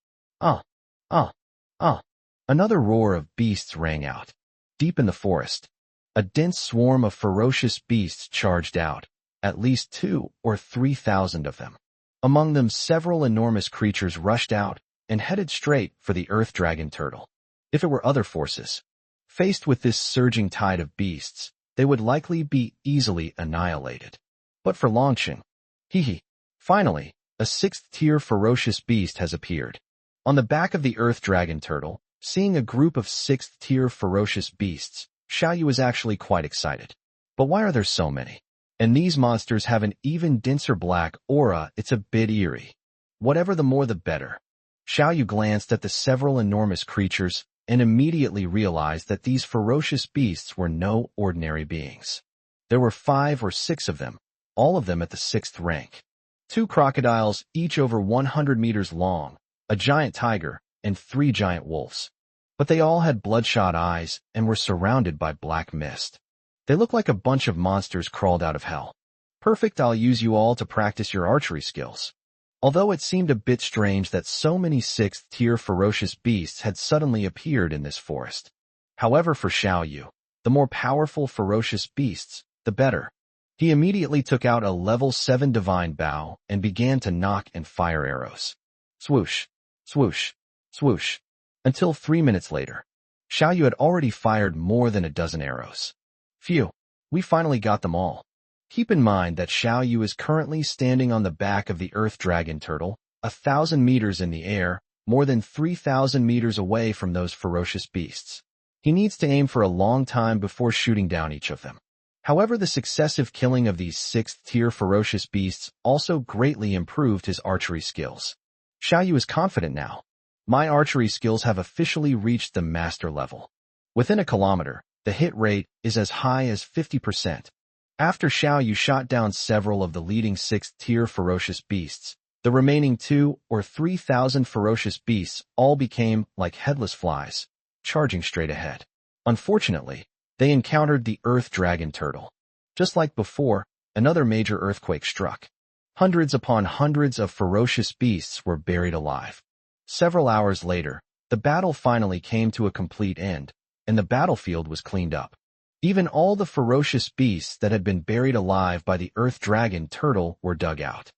another roar of beasts rang out. Deep in the forest, a dense swarm of ferocious beasts charged out, at least 2 or 3,000 of them. Among them, several enormous creatures rushed out and headed straight for the Earth Dragon Turtle. If it were other forces, faced with this surging tide of beasts, they would likely be easily annihilated. But for Longqing, finally, a 6th-tier ferocious beast has appeared. On the back of the Earth Dragon Turtle, seeing a group of 6th-tier ferocious beasts, Xiao Yu is actually quite excited. But why are there so many? And these monsters have an even denser black aura. It's a bit eerie. Whatever, the more the better. Xiao Yu glanced at the several enormous creatures and immediately realized that these ferocious beasts were no ordinary beings. There were 5 or 6 of them, all of them at the 6th rank. 2 crocodiles, each over 100 meters long, a giant tiger, and 3 giant wolves. But they all had bloodshot eyes and were surrounded by black mist. They looked like a bunch of monsters crawled out of hell. Perfect, I'll use you all to practice your archery skills. Although it seemed a bit strange that so many 6th-tier ferocious beasts had suddenly appeared in this forest. However, for Xiao Yu, the more powerful ferocious beasts, the better. He immediately took out a level 7 divine bow and began to knock and fire arrows. Swoosh, swoosh, swoosh. Until 3 minutes later, Xiao Yu had already fired more than a dozen arrows. Phew, we finally got them all. Keep in mind that Xiao Yu is currently standing on the back of the Earth Dragon Turtle, 1,000 meters in the air, more than 3,000 meters away from those ferocious beasts. He needs to aim for a long time before shooting down each of them. However, the successive killing of these 6th-tier ferocious beasts also greatly improved his archery skills. Xiao Yu is confident now. My archery skills have officially reached the master level. Within a kilometer, the hit rate is as high as 50%. After Xiao Yu shot down several of the leading 6th-tier ferocious beasts, the remaining 2 or 3,000 ferocious beasts all became like headless flies, charging straight ahead. Unfortunately, they encountered the Earth Dragon Turtle. Just like before, another major earthquake struck. Hundreds upon hundreds of ferocious beasts were buried alive. Several hours later, the battle finally came to a complete end, and the battlefield was cleaned up. Even all the ferocious beasts that had been buried alive by the Earth Dragon Turtle were dug out.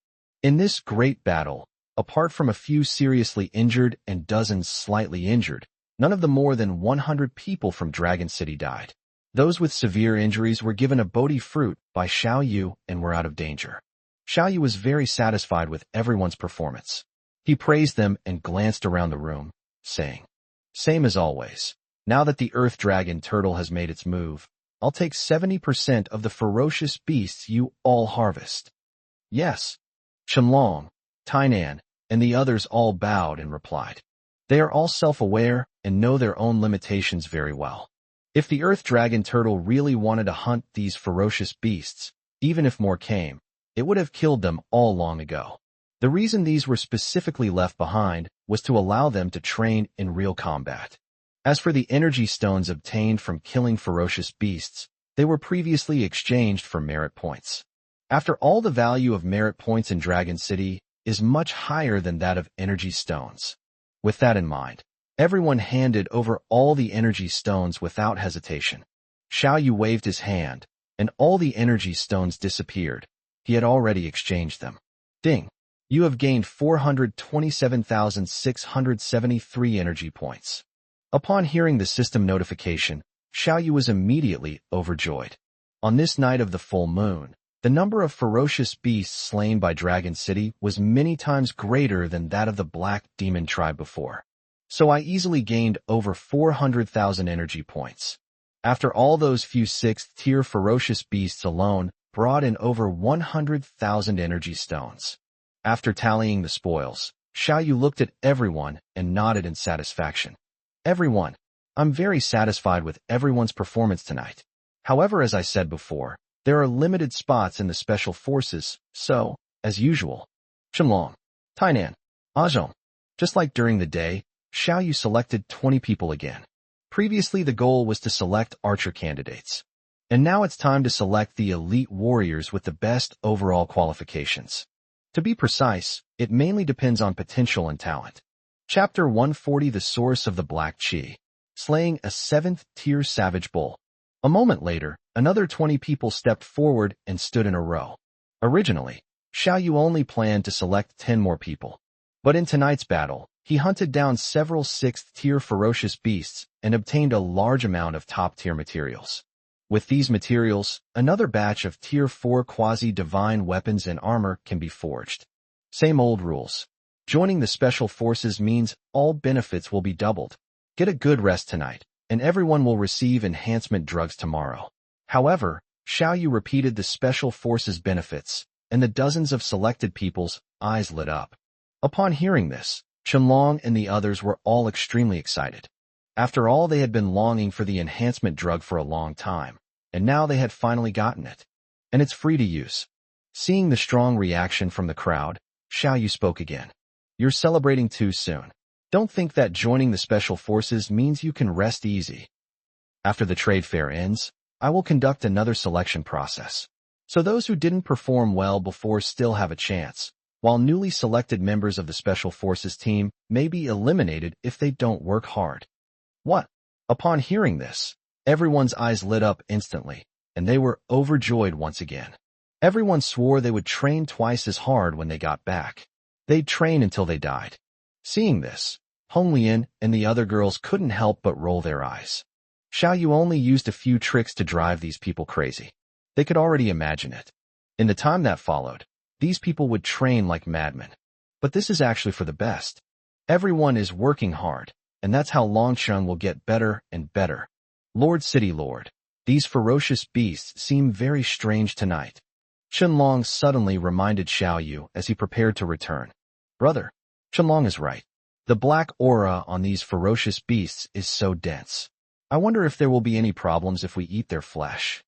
In this great battle, apart from a few seriously injured and dozens slightly injured, none of the more than 100 people from Dragon City died. Those with severe injuries were given a Bodhi fruit by Xiao Yu and were out of danger. Xiao Yu was very satisfied with everyone's performance. He praised them and glanced around the room, saying, "Same as always. Now that the Earth Dragon Turtle has made its move, I'll take 70% of the ferocious beasts you all harvest." Yes. Qianlong, Tainan, and the others all bowed and replied. They are all self-aware and know their own limitations very well. If the Earth Dragon Turtle really wanted to hunt these ferocious beasts, even if more came, it would have killed them all long ago. The reason these were specifically left behind was to allow them to train in real combat. As for the energy stones obtained from killing ferocious beasts, they were previously exchanged for merit points. After all, the value of merit points in Dragon City is much higher than that of energy stones. With that in mind, everyone handed over all the energy stones without hesitation. Xiao Yu waved his hand, and all the energy stones disappeared. He had already exchanged them. Ding! You have gained 427,673 energy points. Upon hearing the system notification, Xiao Yu was immediately overjoyed. On this night of the full moon, the number of ferocious beasts slain by Dragon City was many times greater than that of the Black Demon tribe before. So I easily gained over 400,000 energy points. After all, those few 6th-tier ferocious beasts alone brought in over 100,000 energy stones. After tallying the spoils, Xiao Yu looked at everyone and nodded in satisfaction. Everyone, I'm very satisfied with everyone's performance tonight. However, as I said before, there are limited spots in the special forces, so, as usual, Qianlong, Tainan, Azhong. Just like during the day, Xiao Yu selected 20 people again. Previously, the goal was to select archer candidates. And now it's time to select the elite warriors with the best overall qualifications. To be precise, it mainly depends on potential and talent. Chapter 140: The Source of the Black Qi. Slaying a 7th-tier savage bull. A moment later, another 20 people stepped forward and stood in a row. Originally, Xiao Yu only planned to select 10 more people. But in tonight's battle, he hunted down several 6th-tier ferocious beasts and obtained a large amount of top-tier materials. With these materials, another batch of Tier 4 quasi-divine weapons and armor can be forged. Same old rules. Joining the special forces means all benefits will be doubled. Get a good rest tonight, and everyone will receive enhancement drugs tomorrow. However, Xiao Yu repeated the special forces benefits, and the dozens of selected people's eyes lit up. Upon hearing this, Qianlong and the others were all extremely excited. After all, they had been longing for the enhancement drug for a long time, and now they had finally gotten it. And it's free to use. Seeing the strong reaction from the crowd, Xiao Yu spoke again. You're celebrating too soon. Don't think that joining the special forces means you can rest easy. After the trade fair ends, I will conduct another selection process. So those who didn't perform well before still have a chance, while newly selected members of the special forces team may be eliminated if they don't work hard. What? Upon hearing this, everyone's eyes lit up instantly, and they were overjoyed once again. Everyone swore they would train twice as hard when they got back. They'd train until they died. Seeing this, Honglian and the other girls couldn't help but roll their eyes. Xiao Yu only used a few tricks to drive these people crazy. They could already imagine it. In the time that followed, these people would train like madmen. But this is actually for the best. Everyone is working hard, and that's how Longcheng will get better and better. Lord City Lord, these ferocious beasts seem very strange tonight. Qianlong suddenly reminded Xiao Yu as he prepared to return. Brother, Qianlong is right. The black aura on these ferocious beasts is so dense. I wonder if there will be any problems if we eat their flesh.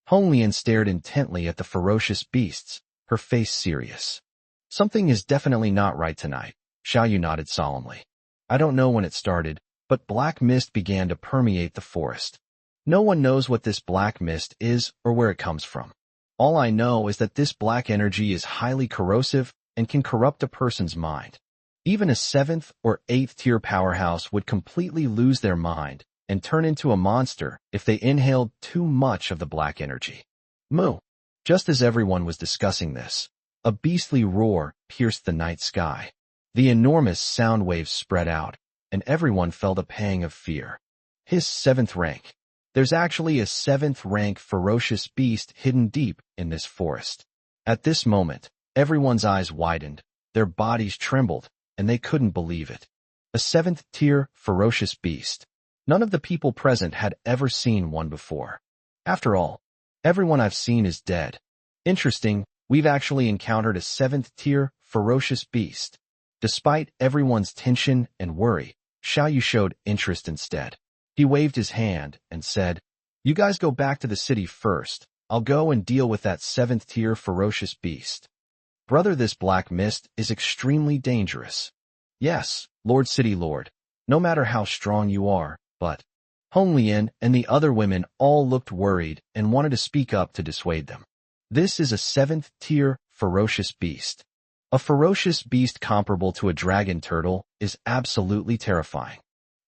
Honglian stared intently at the ferocious beasts, her face serious. Something is definitely not right tonight, Xiao Yu nodded solemnly. I don't know when it started, but black mist began to permeate the forest. No one knows what this black mist is or where it comes from. All I know is that this black energy is highly corrosive and can corrupt a person's mind. Even a 7th or 8th tier powerhouse would completely lose their mind and turn into a monster if they inhaled too much of the black energy. Moo! Just as everyone was discussing this, a beastly roar pierced the night sky. The enormous sound waves spread out, and everyone felt a pang of fear. His 7th rank. There's actually a 7th rank ferocious beast hidden deep in this forest. At this moment, everyone's eyes widened, their bodies trembled, and they couldn't believe it. A 7th tier ferocious beast. None of the people present had ever seen one before. After all, everyone I've seen is dead. Interesting, we've actually encountered a 7th tier ferocious beast. Despite everyone's tension and worry, Xiao Yu showed interest instead. He waved his hand and said, You guys go back to the city first. I'll go and deal with that 7th tier ferocious beast. Brother, this black mist is extremely dangerous. Yes, Lord City Lord, no matter how strong you are, but Honglian and the other women all looked worried and wanted to speak up to dissuade them. This is a 7th tier ferocious beast. A ferocious beast comparable to a dragon turtle is absolutely terrifying.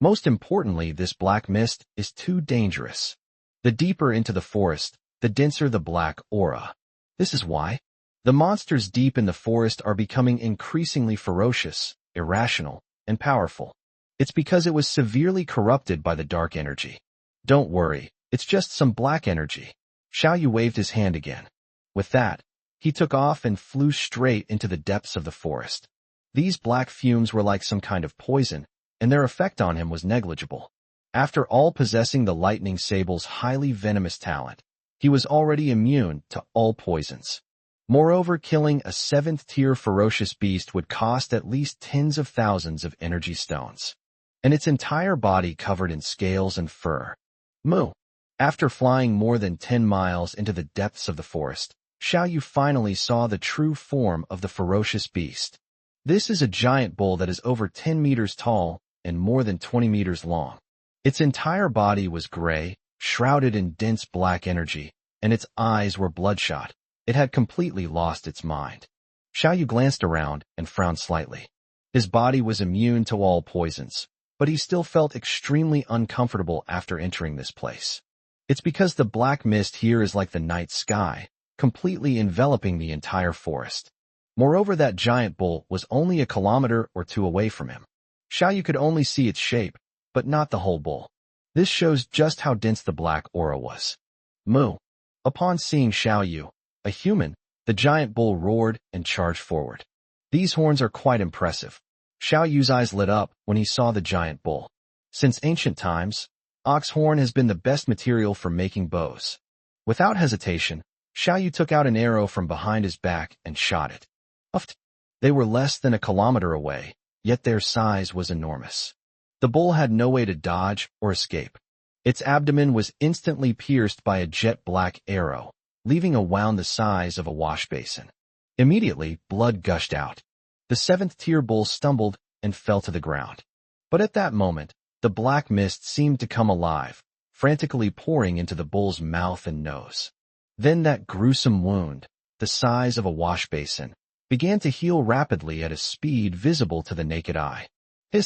Most importantly, this black mist is too dangerous. The deeper into the forest, the denser the black aura. This is why the monsters deep in the forest are becoming increasingly ferocious, irrational, and powerful. It's because it was severely corrupted by the dark energy. Don't worry, it's just some black energy. Xiao Yu waved his hand again. With that, he took off and flew straight into the depths of the forest. These black fumes were like some kind of poison, and their effect on him was negligible. After all possessing the lightning sable's highly venomous talent, he was already immune to all poisons. Moreover, killing a 7th tier ferocious beast would cost at least tens of thousands of energy stones. And its entire body covered in scales and fur. Moo! After flying more than 10 miles into the depths of the forest, Xiao Yu finally saw the true form of the ferocious beast. This is a giant bull that is over 10 meters tall and more than 20 meters long. Its entire body was gray, shrouded in dense black energy, and its eyes were bloodshot. It had completely lost its mind. Xiao Yu glanced around and frowned slightly. His body was immune to all poisons, but he still felt extremely uncomfortable after entering this place. It's because the black mist here is like the night sky, completely enveloping the entire forest. Moreover, that giant bull was only a kilometer or two away from him. Xiao Yu could only see its shape, but not the whole bull. This shows just how dense the black aura was. Moo. Upon seeing Xiao Yu, a human, the giant bull roared and charged forward. These horns are quite impressive. Xiao Yu's eyes lit up when he saw the giant bull. Since ancient times, ox horn has been the best material for making bows. Without hesitation, Xiao Yu took out an arrow from behind his back and shot it. Uft. They were less than a kilometer away, yet their size was enormous. The bull had no way to dodge or escape. Its abdomen was instantly pierced by a jet-black arrow, leaving a wound the size of a wash basin. Immediately, blood gushed out. The seventh-tier bull stumbled and fell to the ground. But at that moment, the black mist seemed to come alive, frantically pouring into the bull's mouth and nose. Then that gruesome wound, the size of a wash basin, began to heal rapidly at a speed visible to the naked eye.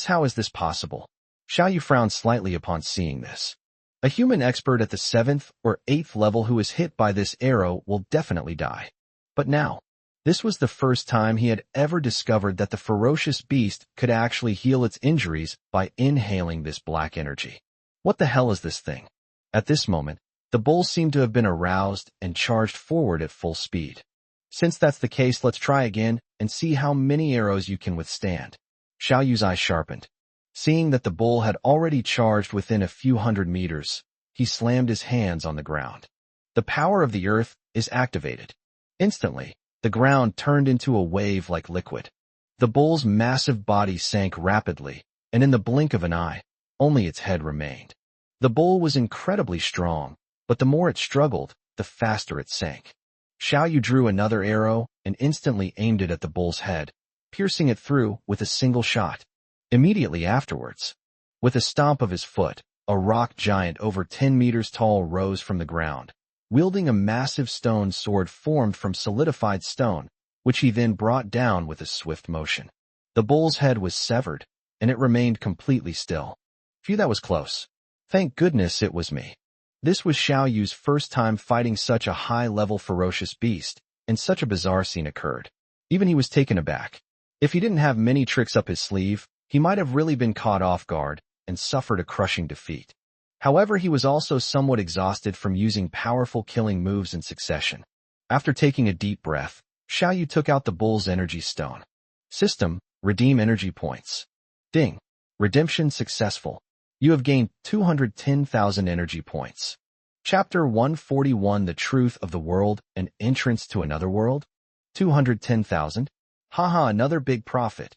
How is this possible? Xiao Yu frowned slightly upon seeing this. A human expert at the 7th or 8th level who is hit by this arrow will definitely die. But now, this was the first time he had ever discovered that the ferocious beast could actually heal its injuries by inhaling this black energy. What the hell is this thing? At this moment, the bull seemed to have been aroused and charged forward at full speed. Since that's the case, let's try again and see how many arrows you can withstand. Xiao Yu's eyes sharpened. Seeing that the bull had already charged within a few hundred meters, he slammed his hands on the ground. The power of the earth is activated. Instantly, the ground turned into a wave like liquid. The bull's massive body sank rapidly, and in the blink of an eye, only its head remained. The bull was incredibly strong, but the more it struggled, the faster it sank. Xiao Yu drew another arrow and instantly aimed it at the bull's head, piercing it through with a single shot. Immediately afterwards, with a stomp of his foot, a rock giant over 10 meters tall rose from the ground, wielding a massive stone sword formed from solidified stone, which he then brought down with a swift motion. The bull's head was severed, and it remained completely still. Phew, that was close. Thank goodness it was me. This was Xiao Yu's first time fighting such a high-level ferocious beast, and such a bizarre scene occurred. Even he was taken aback. If he didn't have many tricks up his sleeve, he might have really been caught off guard and suffered a crushing defeat. However, he was also somewhat exhausted from using powerful killing moves in succession. After taking a deep breath, Xiao Yu took out the bull's energy stone. System, redeem energy points. Ding. Redemption successful. You have gained 210,000 energy points. Chapter 141, The Truth of the World, An Entrance to Another World? 210,000? Haha, another big profit.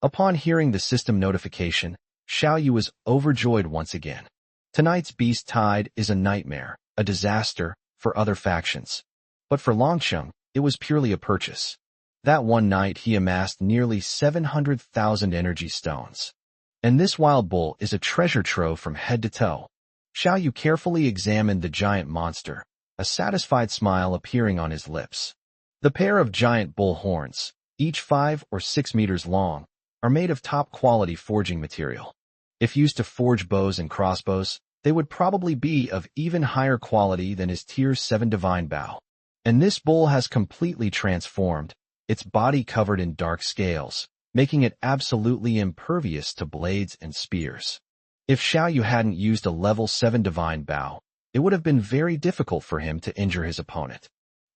Upon hearing the system notification, Xiao Yu was overjoyed once again. Tonight's beast tide is a nightmare, a disaster, for other factions. But for Longsheng, it was purely a purchase. That one night he amassed nearly 700,000 energy stones. And this wild bull is a treasure trove from head to toe. Xiao Yu carefully examined the giant monster, a satisfied smile appearing on his lips. The pair of giant bull horns, each 5 or 6 meters long, are made of top-quality forging material. If used to forge bows and crossbows, they would probably be of even higher quality than his Tier 7 divine bow. And this bull has completely transformed, its body covered in dark scales, making it absolutely impervious to blades and spears. If Xiao Yu hadn't used a level 7 divine bow, it would have been very difficult for him to injure his opponent.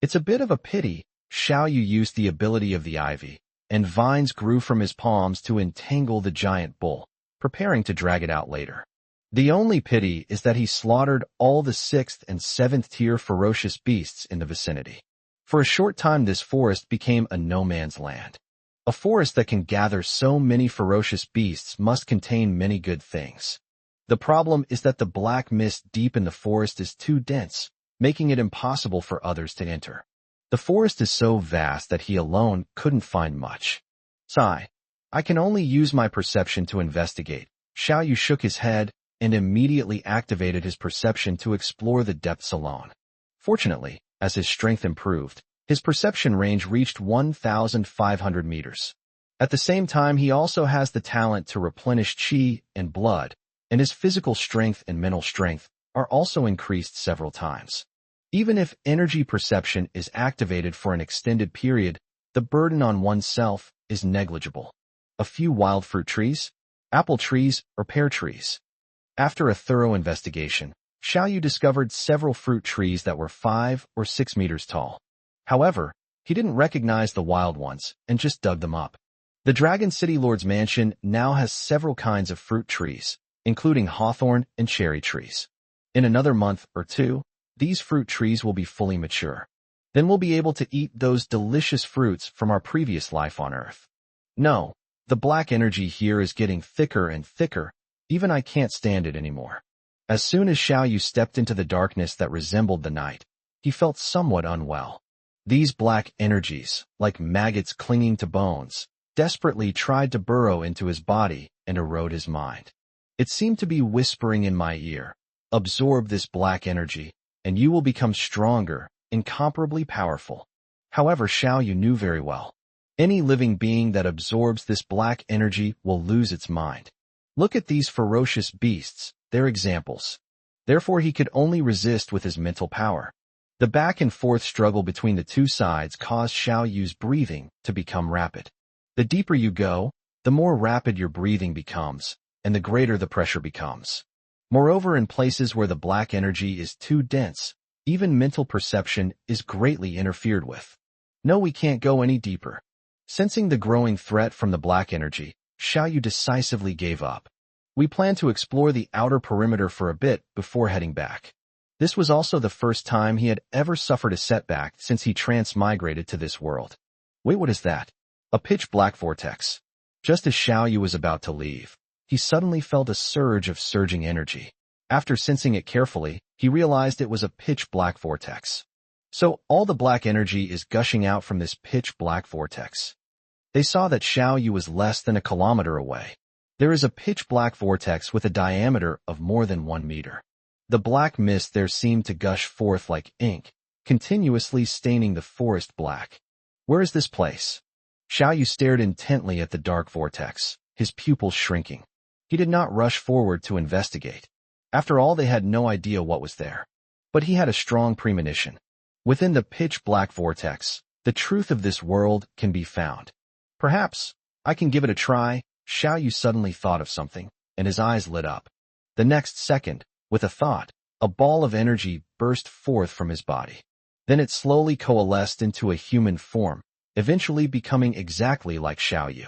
It's a bit of a pity Xiao Yu used the ability of the ivy, and vines grew from his palms to entangle the giant bull, preparing to drag it out later. The only pity is that he slaughtered all the 6th and 7th tier ferocious beasts in the vicinity. For a short time this forest became a no-man's land. A forest that can gather so many ferocious beasts must contain many good things. The problem is that the black mist deep in the forest is too dense, making it impossible for others to enter. The forest is so vast that he alone couldn't find much. Sigh. I can only use my perception to investigate. Xiao Yu shook his head and immediately activated his perception to explore the depths alone. Fortunately, as his strength improved, his perception range reached 1,500 meters. At the same time, he also has the talent to replenish qi and blood, and his physical strength and mental strength are also increased several times. Even if energy perception is activated for an extended period, the burden on oneself is negligible. A few wild fruit trees, apple trees, or pear trees. After a thorough investigation, Xiao Yu discovered several fruit trees that were 5 or 6 meters tall. However, he didn't recognize the wild ones and just dug them up. The Dragon City Lord's mansion now has several kinds of fruit trees, including hawthorn and cherry trees. In another month or two, these fruit trees will be fully mature. Then we'll be able to eat those delicious fruits from our previous life on Earth. No, the black energy here is getting thicker and thicker. Even I can't stand it anymore. As soon as Xiao Yu stepped into the darkness that resembled the night, he felt somewhat unwell. These black energies, like maggots clinging to bones, desperately tried to burrow into his body and erode his mind. It seemed to be whispering in my ear, "Absorb this black energy, and you will become stronger, incomparably powerful." However, Xiao Yu knew very well, any living being that absorbs this black energy will lose its mind. Look at these ferocious beasts, they're examples. Therefore, he could only resist with his mental power. The back and forth struggle between the two sides caused Xiao Yu's breathing to become rapid. The deeper you go, the more rapid your breathing becomes, and the greater the pressure becomes. Moreover, in places where the black energy is too dense, even mental perception is greatly interfered with. No, we can't go any deeper. Sensing the growing threat from the black energy, Xiao Yu decisively gave up. We plan to explore the outer perimeter for a bit before heading back. This was also the first time he had ever suffered a setback since he transmigrated to this world. Wait, what is that? A pitch-black vortex. Just as Xiao Yu was about to leave, he suddenly felt a surge of surging energy. After sensing it carefully, he realized it was a pitch-black vortex. So all the black energy is gushing out from this pitch-black vortex. They saw that Xiao Yu was less than a kilometer away. There is a pitch-black vortex with a diameter of more than 1 meter. The black mist there seemed to gush forth like ink, continuously staining the forest black. Where is this place? Xiao Yu stared intently at the dark vortex, his pupils shrinking. He did not rush forward to investigate. After all, they had no idea what was there. But he had a strong premonition. Within the pitch-black vortex, the truth of this world can be found. Perhaps I can give it a try. Xiao Yu suddenly thought of something, and his eyes lit up. The next second, with a thought, a ball of energy burst forth from his body. Then it slowly coalesced into a human form, eventually becoming exactly like Xiao Yu.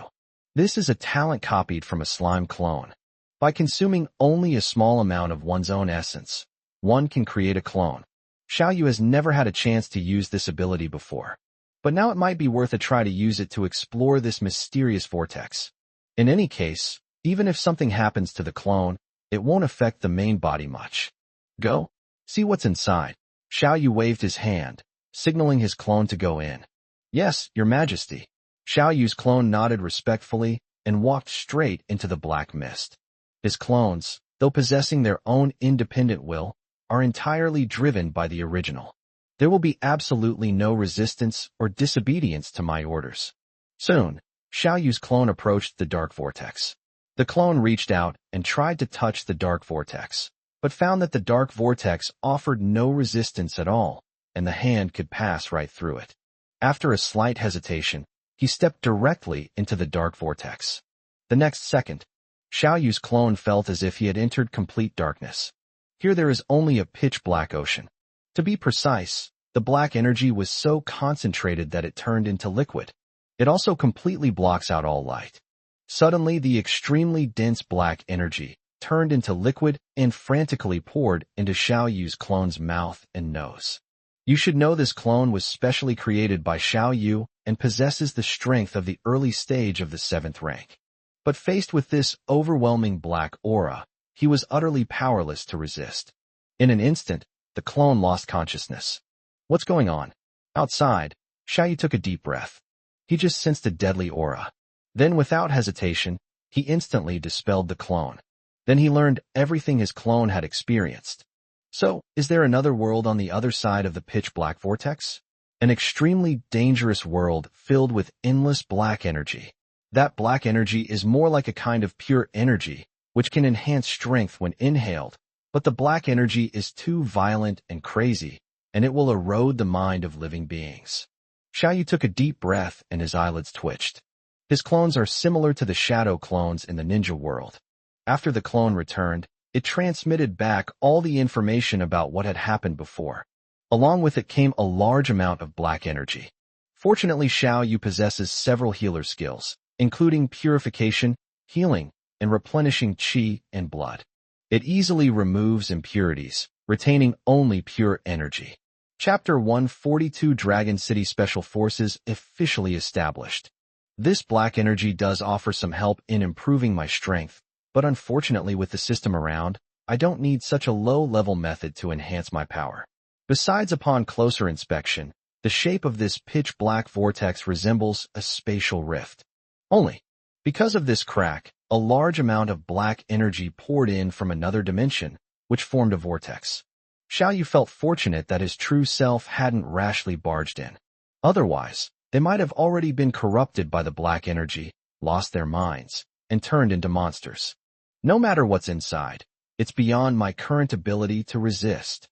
This is a talent copied from a slime clone. By consuming only a small amount of one's own essence, one can create a clone. Xiao Yu has never had a chance to use this ability before, but now it might be worth a try to use it to explore this mysterious vortex. In any case, even if something happens to the clone, it won't affect the main body much. Go, see what's inside. Xiao Yu waved his hand, signaling his clone to go in. Yes, Your Majesty. Xiao Yu's clone nodded respectfully and walked straight into the black mist. His clones, though possessing their own independent will, are entirely driven by the original. There will be absolutely no resistance or disobedience to my orders. Soon, Xiao Yu's clone approached the dark vortex. The clone reached out and tried to touch the dark vortex, but found that the dark vortex offered no resistance at all, and the hand could pass right through it. After a slight hesitation, he stepped directly into the dark vortex. The next second, Xiao Yu's clone felt as if he had entered complete darkness. Here there is only a pitch-black ocean. To be precise, the black energy was so concentrated that it turned into liquid. It also completely blocks out all light. Suddenly, the extremely dense black energy turned into liquid and frantically poured into Xiao Yu's clone's mouth and nose. You should know this clone was specially created by Xiao Yu and possesses the strength of the early stage of the 7th rank. But faced with this overwhelming black aura, he was utterly powerless to resist. In an instant, the clone lost consciousness. What's going on? Outside, Xiao Yu took a deep breath. He just sensed a deadly aura. Then, without hesitation, he instantly dispelled the clone. Then he learned everything his clone had experienced. So, is there another world on the other side of the pitch-black vortex? An extremely dangerous world filled with endless black energy. That black energy is more like a kind of pure energy, which can enhance strength when inhaled, but the black energy is too violent and crazy, and it will erode the mind of living beings. Xiao Yu took a deep breath and his eyelids twitched. His clones are similar to the shadow clones in the ninja world. After the clone returned, it transmitted back all the information about what had happened before. Along with it came a large amount of black energy. Fortunately, Xiao Yu possesses several healer skills, including purification, healing, and replenishing qi and blood. It easily removes impurities, retaining only pure energy. Chapter 142 Dragon City Special Forces officially established. This black energy does offer some help in improving my strength, but unfortunately with the system around, I don't need such a low-level method to enhance my power. Besides, upon closer inspection, the shape of this pitch-black vortex resembles a spatial rift. Only, because of this crack, a large amount of black energy poured in from another dimension, which formed a vortex. Xiao Yu felt fortunate that his true self hadn't rashly barged in. Otherwise, they might have already been corrupted by the black energy, lost their minds, and turned into monsters. No matter what's inside, it's beyond my current ability to resist.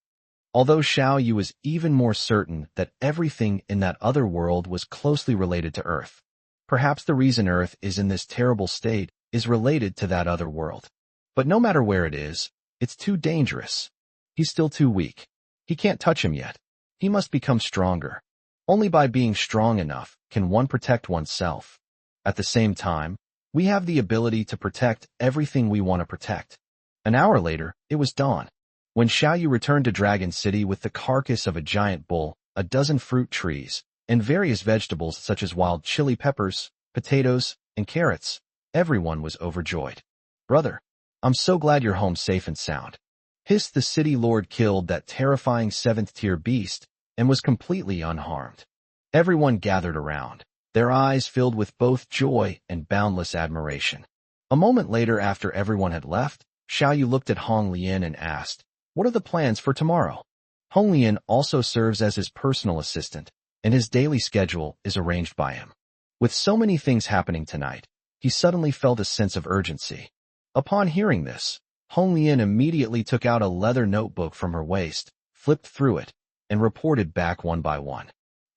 Although Xiao Yu was even more certain that everything in that other world was closely related to Earth. Perhaps the reason Earth is in this terrible state is related to that other world. But no matter where it is, it's too dangerous. He's still too weak. He can't touch him yet. He must become stronger. Only by being strong enough can one protect oneself. At the same time, we have the ability to protect everything we want to protect. An hour later, it was dawn. When Xiao Yu returned to Dragon City with the carcass of a giant bull, a dozen fruit trees, and various vegetables such as wild chili peppers, potatoes, and carrots, everyone was overjoyed. "Brother, I'm so glad you're home safe and sound." Hissed the city lord. Killed that terrifying 7th-tier beast and was completely unharmed. Everyone gathered around, their eyes filled with both joy and boundless admiration. A moment later, after everyone had left, Xiao Yu looked at Hong Lian and asked, "What are the plans for tomorrow?" Hong Lian also serves as his personal assistant, and his daily schedule is arranged by him. With so many things happening tonight, he suddenly felt a sense of urgency. Upon hearing this, Hong Lian immediately took out a leather notebook from her waist, flipped through it, and reported back one by one.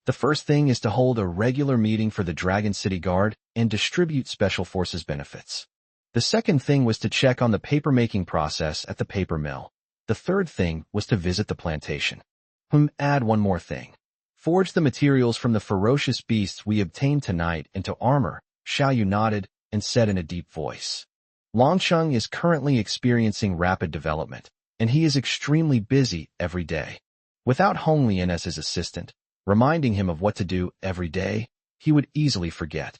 The first thing is to hold a regular meeting for the Dragon City Guard and distribute Special Forces benefits. The second thing was to check on the paper-making process at the paper mill. The third thing was to visit the plantation. Add one more thing. Forge the materials from the ferocious beasts we obtained tonight into armor. Xiao Yu nodded and said in a deep voice. Longsheng is currently experiencing rapid development, and he is extremely busy every day. Without Hong Lian as his assistant, reminding him of what to do every day, he would easily forget.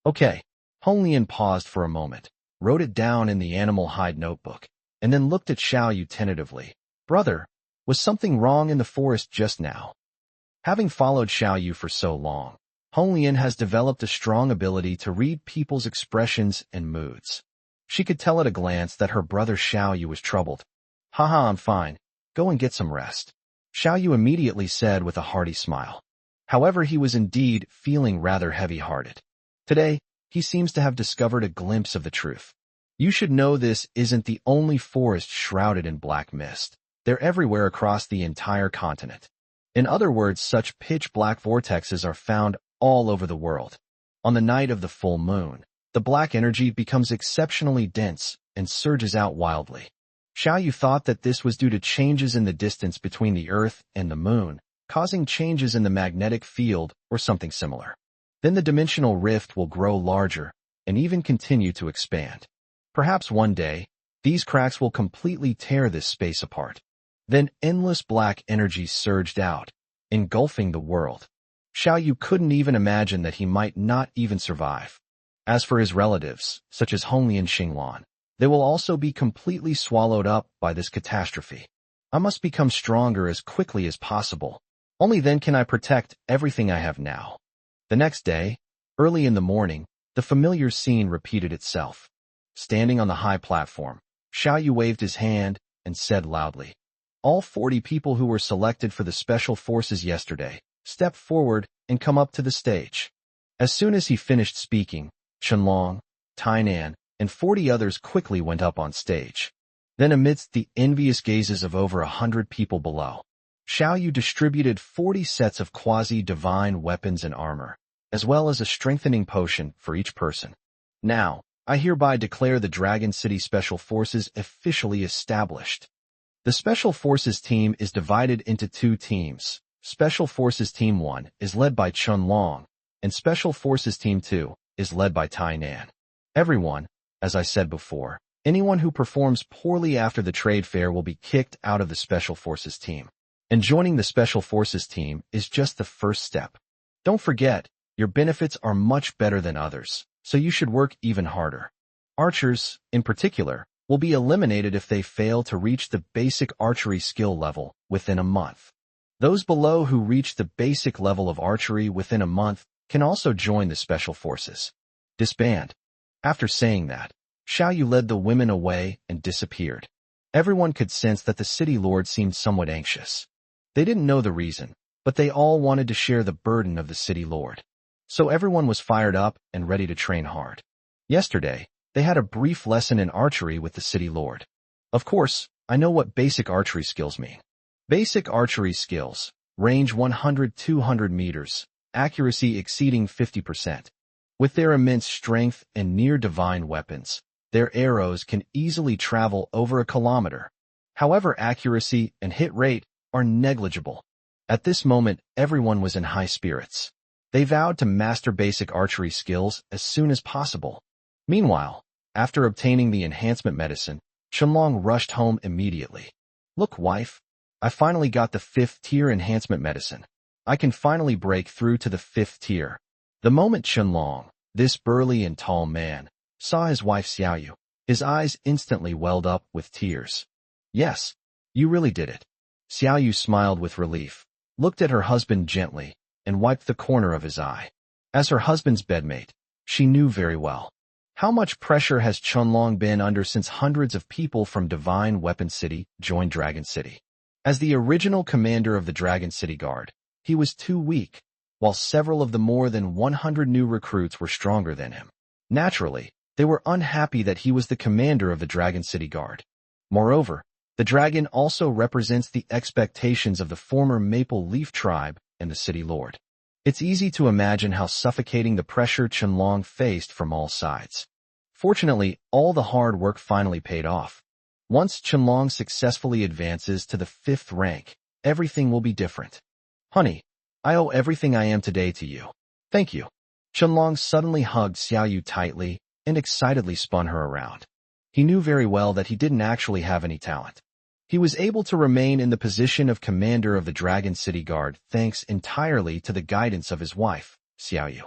Okay. Hong Lian paused for a moment, wrote it down in the animal hide notebook, and then looked at Xiao Yu tentatively. "Brother, was something wrong in the forest just now?" Having followed Xiao Yu for so long, Hong Lian has developed a strong ability to read people's expressions and moods. She could tell at a glance that her brother Xiao Yu was troubled. "Haha, I'm fine. Go and get some rest," Xiao Yu immediately said with a hearty smile. However, he was indeed feeling rather heavy-hearted. Today, he seems to have discovered a glimpse of the truth. You should know this isn't the only forest shrouded in black mist. They're everywhere across the entire continent. In other words, such pitch-black vortexes are found all over the world. On the night of the full moon, the black energy becomes exceptionally dense and surges out wildly. Xiao Yu thought that this was due to changes in the distance between the Earth and the Moon, causing changes in the magnetic field or something similar. Then the dimensional rift will grow larger and even continue to expand. Perhaps one day, these cracks will completely tear this space apart. Then endless black energy surged out, engulfing the world. Xiao Yu couldn't even imagine that he might not even survive. As for his relatives, such as Hongli and Xinglan, they will also be completely swallowed up by this catastrophe. I must become stronger as quickly as possible. Only then can I protect everything I have now. The next day, early in the morning, the familiar scene repeated itself. Standing on the high platform, Xiao Yu waved his hand and said loudly, "All 40 people who were selected for the special forces yesterday, step forward and come up to the stage." As soon as he finished speaking, Shenlong, Tainan, and 40 others quickly went up on stage. Then amidst the envious gazes of over 100 people below, Xiao Yu distributed 40 sets of quasi-divine weapons and armor, as well as a strengthening potion for each person. Now, I hereby declare the Dragon City Special Forces officially established. The Special Forces team is divided into 2 teams. Special Forces Team 1 is led by Chunlong, and Special Forces Team 2 is led by Tainan. Everyone, as I said before, anyone who performs poorly after the trade fair will be kicked out of the Special Forces team. And joining the Special Forces team is just the first step. Don't forget, your benefits are much better than others, so you should work even harder. Archers, in particular, will be eliminated if they fail to reach the basic archery skill level within a month. Those below who reach the basic level of archery within a month can also join the Special Forces. Disband. After saying that, Xiao Yu led the women away and disappeared. Everyone could sense that the city lord seemed somewhat anxious. They didn't know the reason, but they all wanted to share the burden of the city lord. So everyone was fired up and ready to train hard. Yesterday, they had a brief lesson in archery with the city lord. Of course, I know what basic archery skills mean. Basic archery skills, range 100-200 meters, accuracy exceeding 50%. With their immense strength and near-divine weapons, their arrows can easily travel over a kilometer. However, accuracy and hit rate are negligible. At this moment, everyone was in high spirits. They vowed to master basic archery skills as soon as possible. Meanwhile, after obtaining the enhancement medicine, Chunlong rushed home immediately. Look, wife, I finally got the 5th tier enhancement medicine. I can finally break through to the 5th tier. The moment Chunlong, this burly and tall man, saw his wife Xiao Yu, his eyes instantly welled up with tears. Yes, you really did it. Xiao Yu smiled with relief, looked at her husband gently, and wiped the corner of his eye. As her husband's bedmate, she knew very well. How much pressure has Chunlong been under since hundreds of people from Divine Weapon City joined Dragon City? As the original commander of the Dragon City Guard, he was too weak, while several of the more than 100 new recruits were stronger than him. Naturally, they were unhappy that he was the commander of the Dragon City Guard. Moreover, the dragon also represents the expectations of the former Maple Leaf tribe and the city lord. It's easy to imagine how suffocating the pressure Chunlong faced from all sides. Fortunately, all the hard work finally paid off. Once Chunlong successfully advances to the 5th rank, everything will be different. Honey, I owe everything I am today to you. Thank you. Chunlong suddenly hugged Xiao Yu tightly and excitedly spun her around. He knew very well that he didn't actually have any talent. He was able to remain in the position of commander of the Dragon City Guard thanks entirely to the guidance of his wife, Xiao Yu.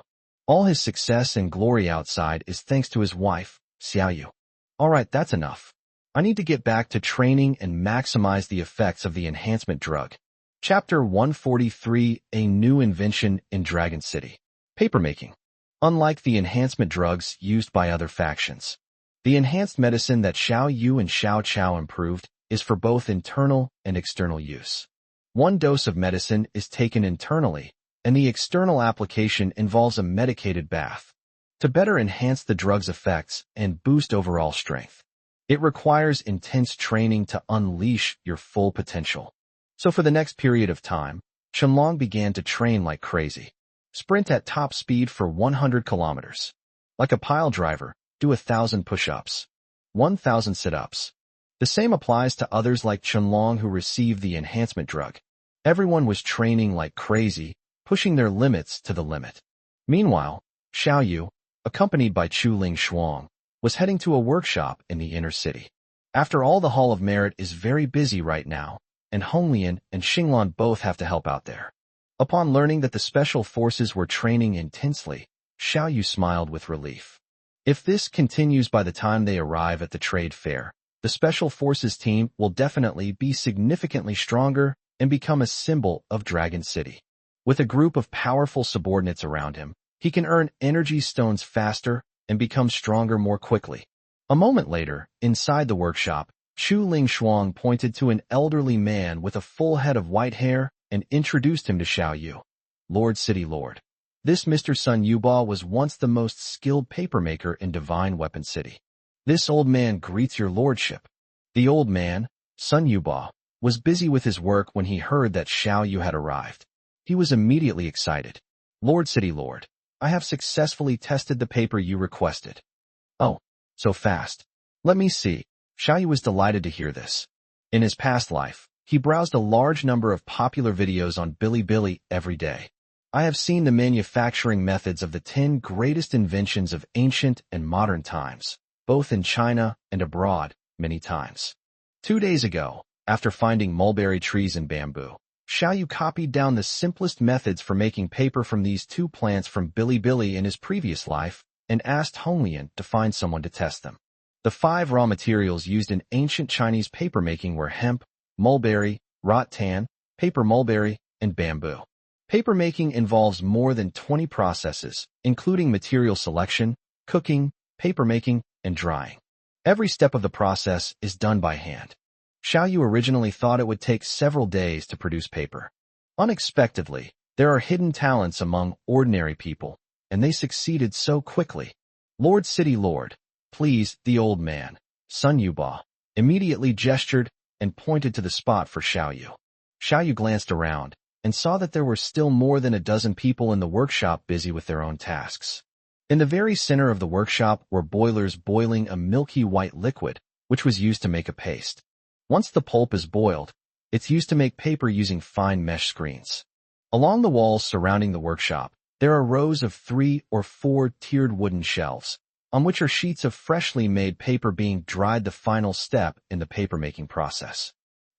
All his success and glory outside is thanks to his wife, Xiao Yu. Alright, that's enough. I need to get back to training and maximize the effects of the enhancement drug. Chapter 143, A New Invention in Dragon City. Papermaking. Unlike the enhancement drugs used by other factions, the enhanced medicine that Xiao Yu and Xiao Chao improved is for both internal and external use. One dose of medicine is taken internally, and the external application involves a medicated bath. To better enhance the drug's effects and boost overall strength, it requires intense training to unleash your full potential. So for the next period of time, Chunlong began to train like crazy. Sprint at top speed for 100 kilometers. Like a pile driver, do 1,000 push-ups. 1,000 sit-ups. The same applies to others like Chunlong who received the enhancement drug. Everyone was training like crazy, pushing their limits to the limit. Meanwhile, Xiao Yu, accompanied by Chuling Shuang, was heading to a workshop in the inner city. After all, the Hall of Merit is very busy right now, and Honglian and Xinglan both have to help out there. Upon learning that the special forces were training intensely, Xiao Yu smiled with relief. If this continues by the time they arrive at the trade fair, the Special Forces team will definitely be significantly stronger and become a symbol of Dragon City. With a group of powerful subordinates around him, he can earn energy stones faster and become stronger more quickly. A moment later, inside the workshop, Chu Ling Shuang pointed to an elderly man with a full head of white hair and introduced him to Xiao Yu. Lord City Lord. This Mr. Sun Yuba was once the most skilled papermaker in Divine Weapon City. This old man greets your lordship. The old man, Sun Yuba, was busy with his work when he heard that Xiao Yu had arrived. He was immediately excited. "Lord City Lord, I have successfully tested the paper you requested." "Oh, so fast. Let me see." Xiao Yu was delighted to hear this. In his past life, he browsed a large number of popular videos on Bilibili every day. "I have seen the manufacturing methods of the 10 greatest inventions of ancient and modern times, both in China and abroad, many times." 2 days ago, after finding mulberry trees and bamboo, Xiao Yu copied down the simplest methods for making paper from these two plants from Bilibili in his previous life and asked Honglian to find someone to test them. The 5 raw materials used in ancient Chinese papermaking were hemp, mulberry, rattan, paper mulberry, and bamboo. Papermaking involves more than 20 processes, including material selection, cooking, papermaking, and drying. Every step of the process is done by hand. Xiao Yu originally thought it would take several days to produce paper. Unexpectedly, there are hidden talents among ordinary people, and they succeeded so quickly. "Lord City Lord, please," the old man, Sun Yuba, immediately gestured and pointed to the spot for Xiao Yu. Xiao Yu glanced around and saw that there were still more than a dozen people in the workshop busy with their own tasks. In the very center of the workshop were boilers boiling a milky white liquid, which was used to make a paste. Once the pulp is boiled, it's used to make paper using fine mesh screens. Along the walls surrounding the workshop, there are rows of 3 or 4 tiered wooden shelves, on which are sheets of freshly made paper being dried, the final step in the papermaking process.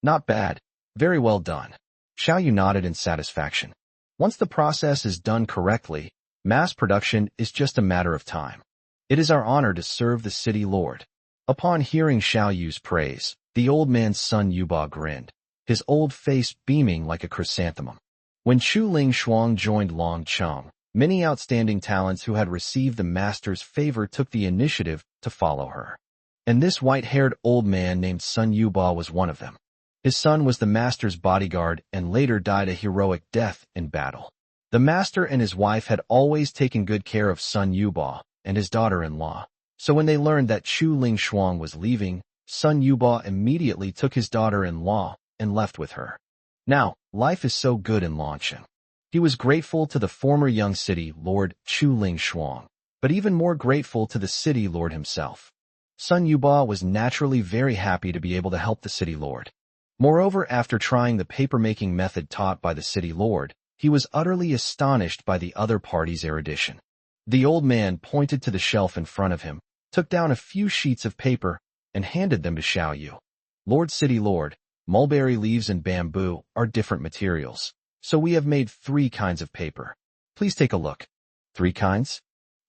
"Not bad. Very well done." Xiao Yu nodded in satisfaction. Once the process is done correctly, mass production is just a matter of time. "It is our honor to serve the city lord." Upon hearing Xiao Yu's praise, the old man's son Yuba grinned, his old face beaming like a chrysanthemum. When Chu Ling Shuang joined Long Cheng, many outstanding talents who had received the master's favor took the initiative to follow her. And this white-haired old man named Sun Yuba was one of them. His son was the master's bodyguard and later died a heroic death in battle. The master and his wife had always taken good care of Sun Yuba and his daughter-in-law, so when they learned that Chu Ling Shuang was leaving, Sun Yuba immediately took his daughter-in-law and left with her. Now, life is so good in Longcheng. He was grateful to the former young city lord Chu Ling Shuang, but even more grateful to the city lord himself. Sun Yuba was naturally very happy to be able to help the city lord. Moreover, after trying the papermaking method taught by the city lord, he was utterly astonished by the other party's erudition. The old man pointed to the shelf in front of him, took down a few sheets of paper, and handed them to Xiao Yu. "Lord City Lord, mulberry leaves and bamboo are different materials, so we have made 3 kinds of paper. Please take a look." "3 kinds?"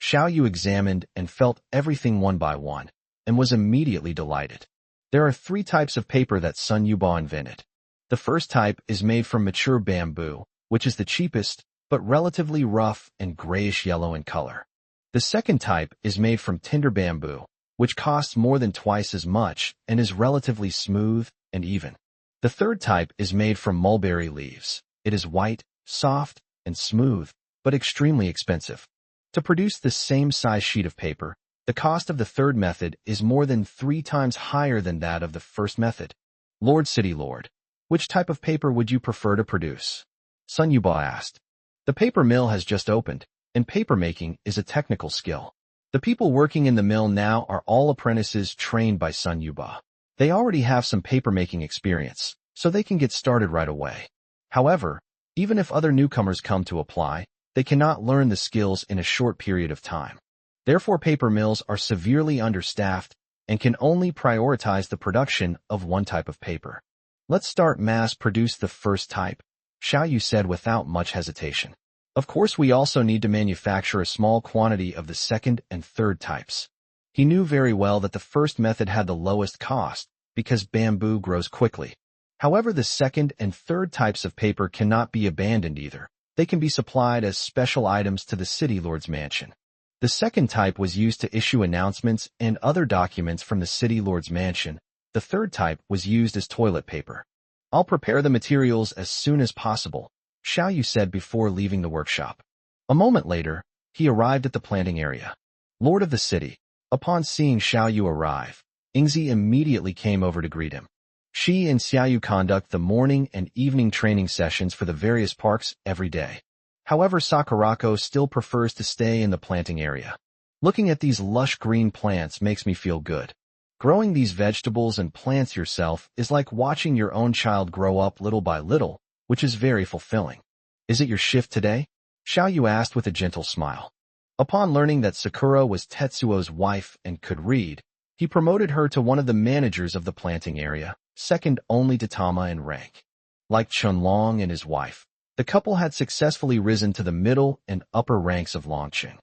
Xiao Yu examined and felt everything one by one, and was immediately delighted. There are 3 types of paper that Sun Yuba invented. The first type is made from mature bamboo, which is the cheapest, but relatively rough and grayish-yellow in color. The second type is made from tinder bamboo, which costs more than twice as much and is relatively smooth and even. The third type is made from mulberry leaves. It is white, soft, and smooth, but extremely expensive. To produce the same size sheet of paper, the cost of the third method is more than 3 times higher than that of the first method. "Lord City Lord, which type of paper would you prefer to produce?" Sun Yuba asked. The paper mill has just opened, and papermaking is a technical skill. The people working in the mill now are all apprentices trained by Sun Yuba. They already have some papermaking experience, so they can get started right away. However, even if other newcomers come to apply, they cannot learn the skills in a short period of time. Therefore, paper mills are severely understaffed and can only prioritize the production of one type of paper. "Let's start mass-produce the first type," Xiao Yu said without much hesitation. "Of course, we also need to manufacture a small quantity of the second and third types." He knew very well that the first method had the lowest cost because bamboo grows quickly. However, the second and third types of paper cannot be abandoned either. They can be supplied as special items to the city lord's mansion. The second type was used to issue announcements and other documents from the city lord's mansion. The third type was used as toilet paper. "I'll prepare the materials as soon as possible," Xiao Yu said before leaving the workshop. A moment later, he arrived at the planting area. Lord of the city. Upon seeing Xiao Yu arrive, Ingzi immediately came over to greet him. She and Xiao Yu conduct the morning and evening training sessions for the various parks every day. However, Sakurako still prefers to stay in the planting area. Looking at these lush green plants makes me feel good. Growing these vegetables and plants yourself is like watching your own child grow up little by little, which is very fulfilling. Is it your shift today? Xiao Yu asked with a gentle smile. Upon learning that Sakura was Tetsuo's wife and could read, he promoted her to one of the managers of the planting area, second only to Tama in rank. Like Chunlong and his wife, the couple had successfully risen to the middle and upper ranks of Longqing.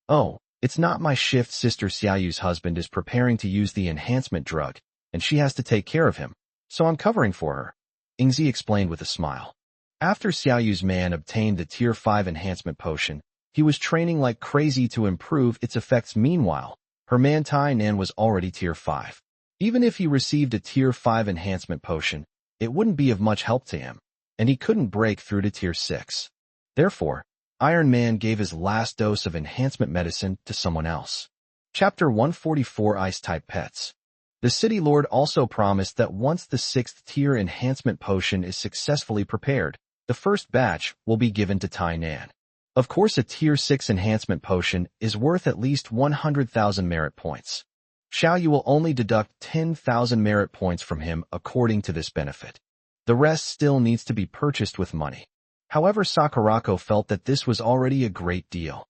Oh, it's not my shift. Sister Xiao Yu's husband is preparing to use the enhancement drug, and she has to take care of him, so I'm covering for her, Ingzi explained with a smile. After Xiao Yu's man obtained the Tier 5 enhancement potion, he was training like crazy to improve its effects. Meanwhile, her man Tai Nan was already Tier 5. Even if he received a Tier 5 enhancement potion, it wouldn't be of much help to him, and he couldn't break through to Tier 6. Therefore, Iron Man gave his last dose of enhancement medicine to someone else. Chapter 144 Ice-type Pets. The City Lord also promised that once the 6th tier enhancement potion is successfully prepared, the first batch will be given to Tai Nan. Of course, a Tier 6 enhancement potion is worth at least 100,000 merit points. Xiao Yu will only deduct 10,000 merit points from him according to this benefit. The rest still needs to be purchased with money. However, Sakurako felt that this was already a great deal.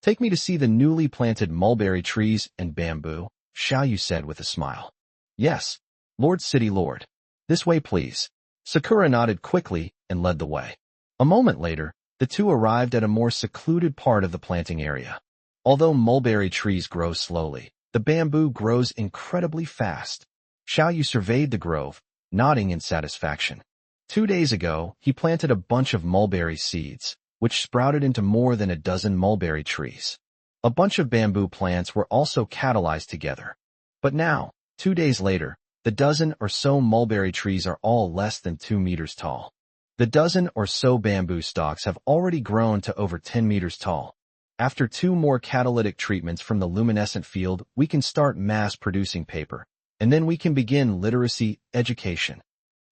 Take me to see the newly planted mulberry trees and bamboo, Xiao Yu said with a smile. Yes, Lord City Lord. This way, please. Sakura nodded quickly and led the way. A moment later, the two arrived at a more secluded part of the planting area. Although mulberry trees grow slowly, the bamboo grows incredibly fast. Xiao Yu surveyed the grove, nodding in satisfaction. 2 days ago, he planted a bunch of mulberry seeds, which sprouted into more than a dozen mulberry trees. A bunch of bamboo plants were also catalyzed together. But now, 2 days later, the dozen or so mulberry trees are all less than 2 meters tall. The dozen or so bamboo stalks have already grown to over 10 meters tall. After 2 more catalytic treatments from the luminescent field, we can start mass-producing paper, and then we can begin literacy education.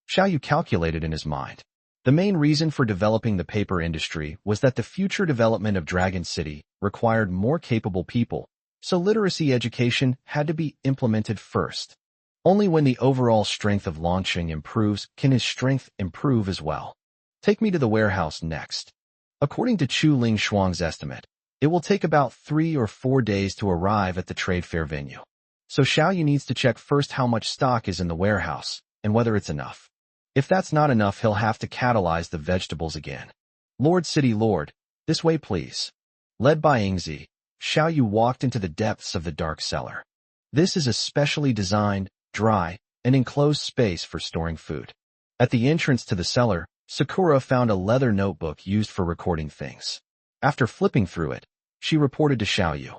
Xiao Yu calculated in his mind. The main reason for developing the paper industry was that the future development of Dragon City required more capable people, so literacy education had to be implemented first. Only when the overall strength of Longqing improves can his strength improve as well. Take me to the warehouse next. According to Chu Ling Shuang's estimate, it will take about 3 or 4 days to arrive at the trade fair venue. So Xiao Yu needs to check first how much stock is in the warehouse, and whether it's enough. If that's not enough, he'll have to catalyze the vegetables again. Lord City Lord, this way please. Led by Ingzi, Xiao Yu walked into the depths of the dark cellar. This is a specially designed, dry, and enclosed space for storing food. At the entrance to the cellar, Sakura found a leather notebook used for recording things. After flipping through it, she reported to Xiao Yu.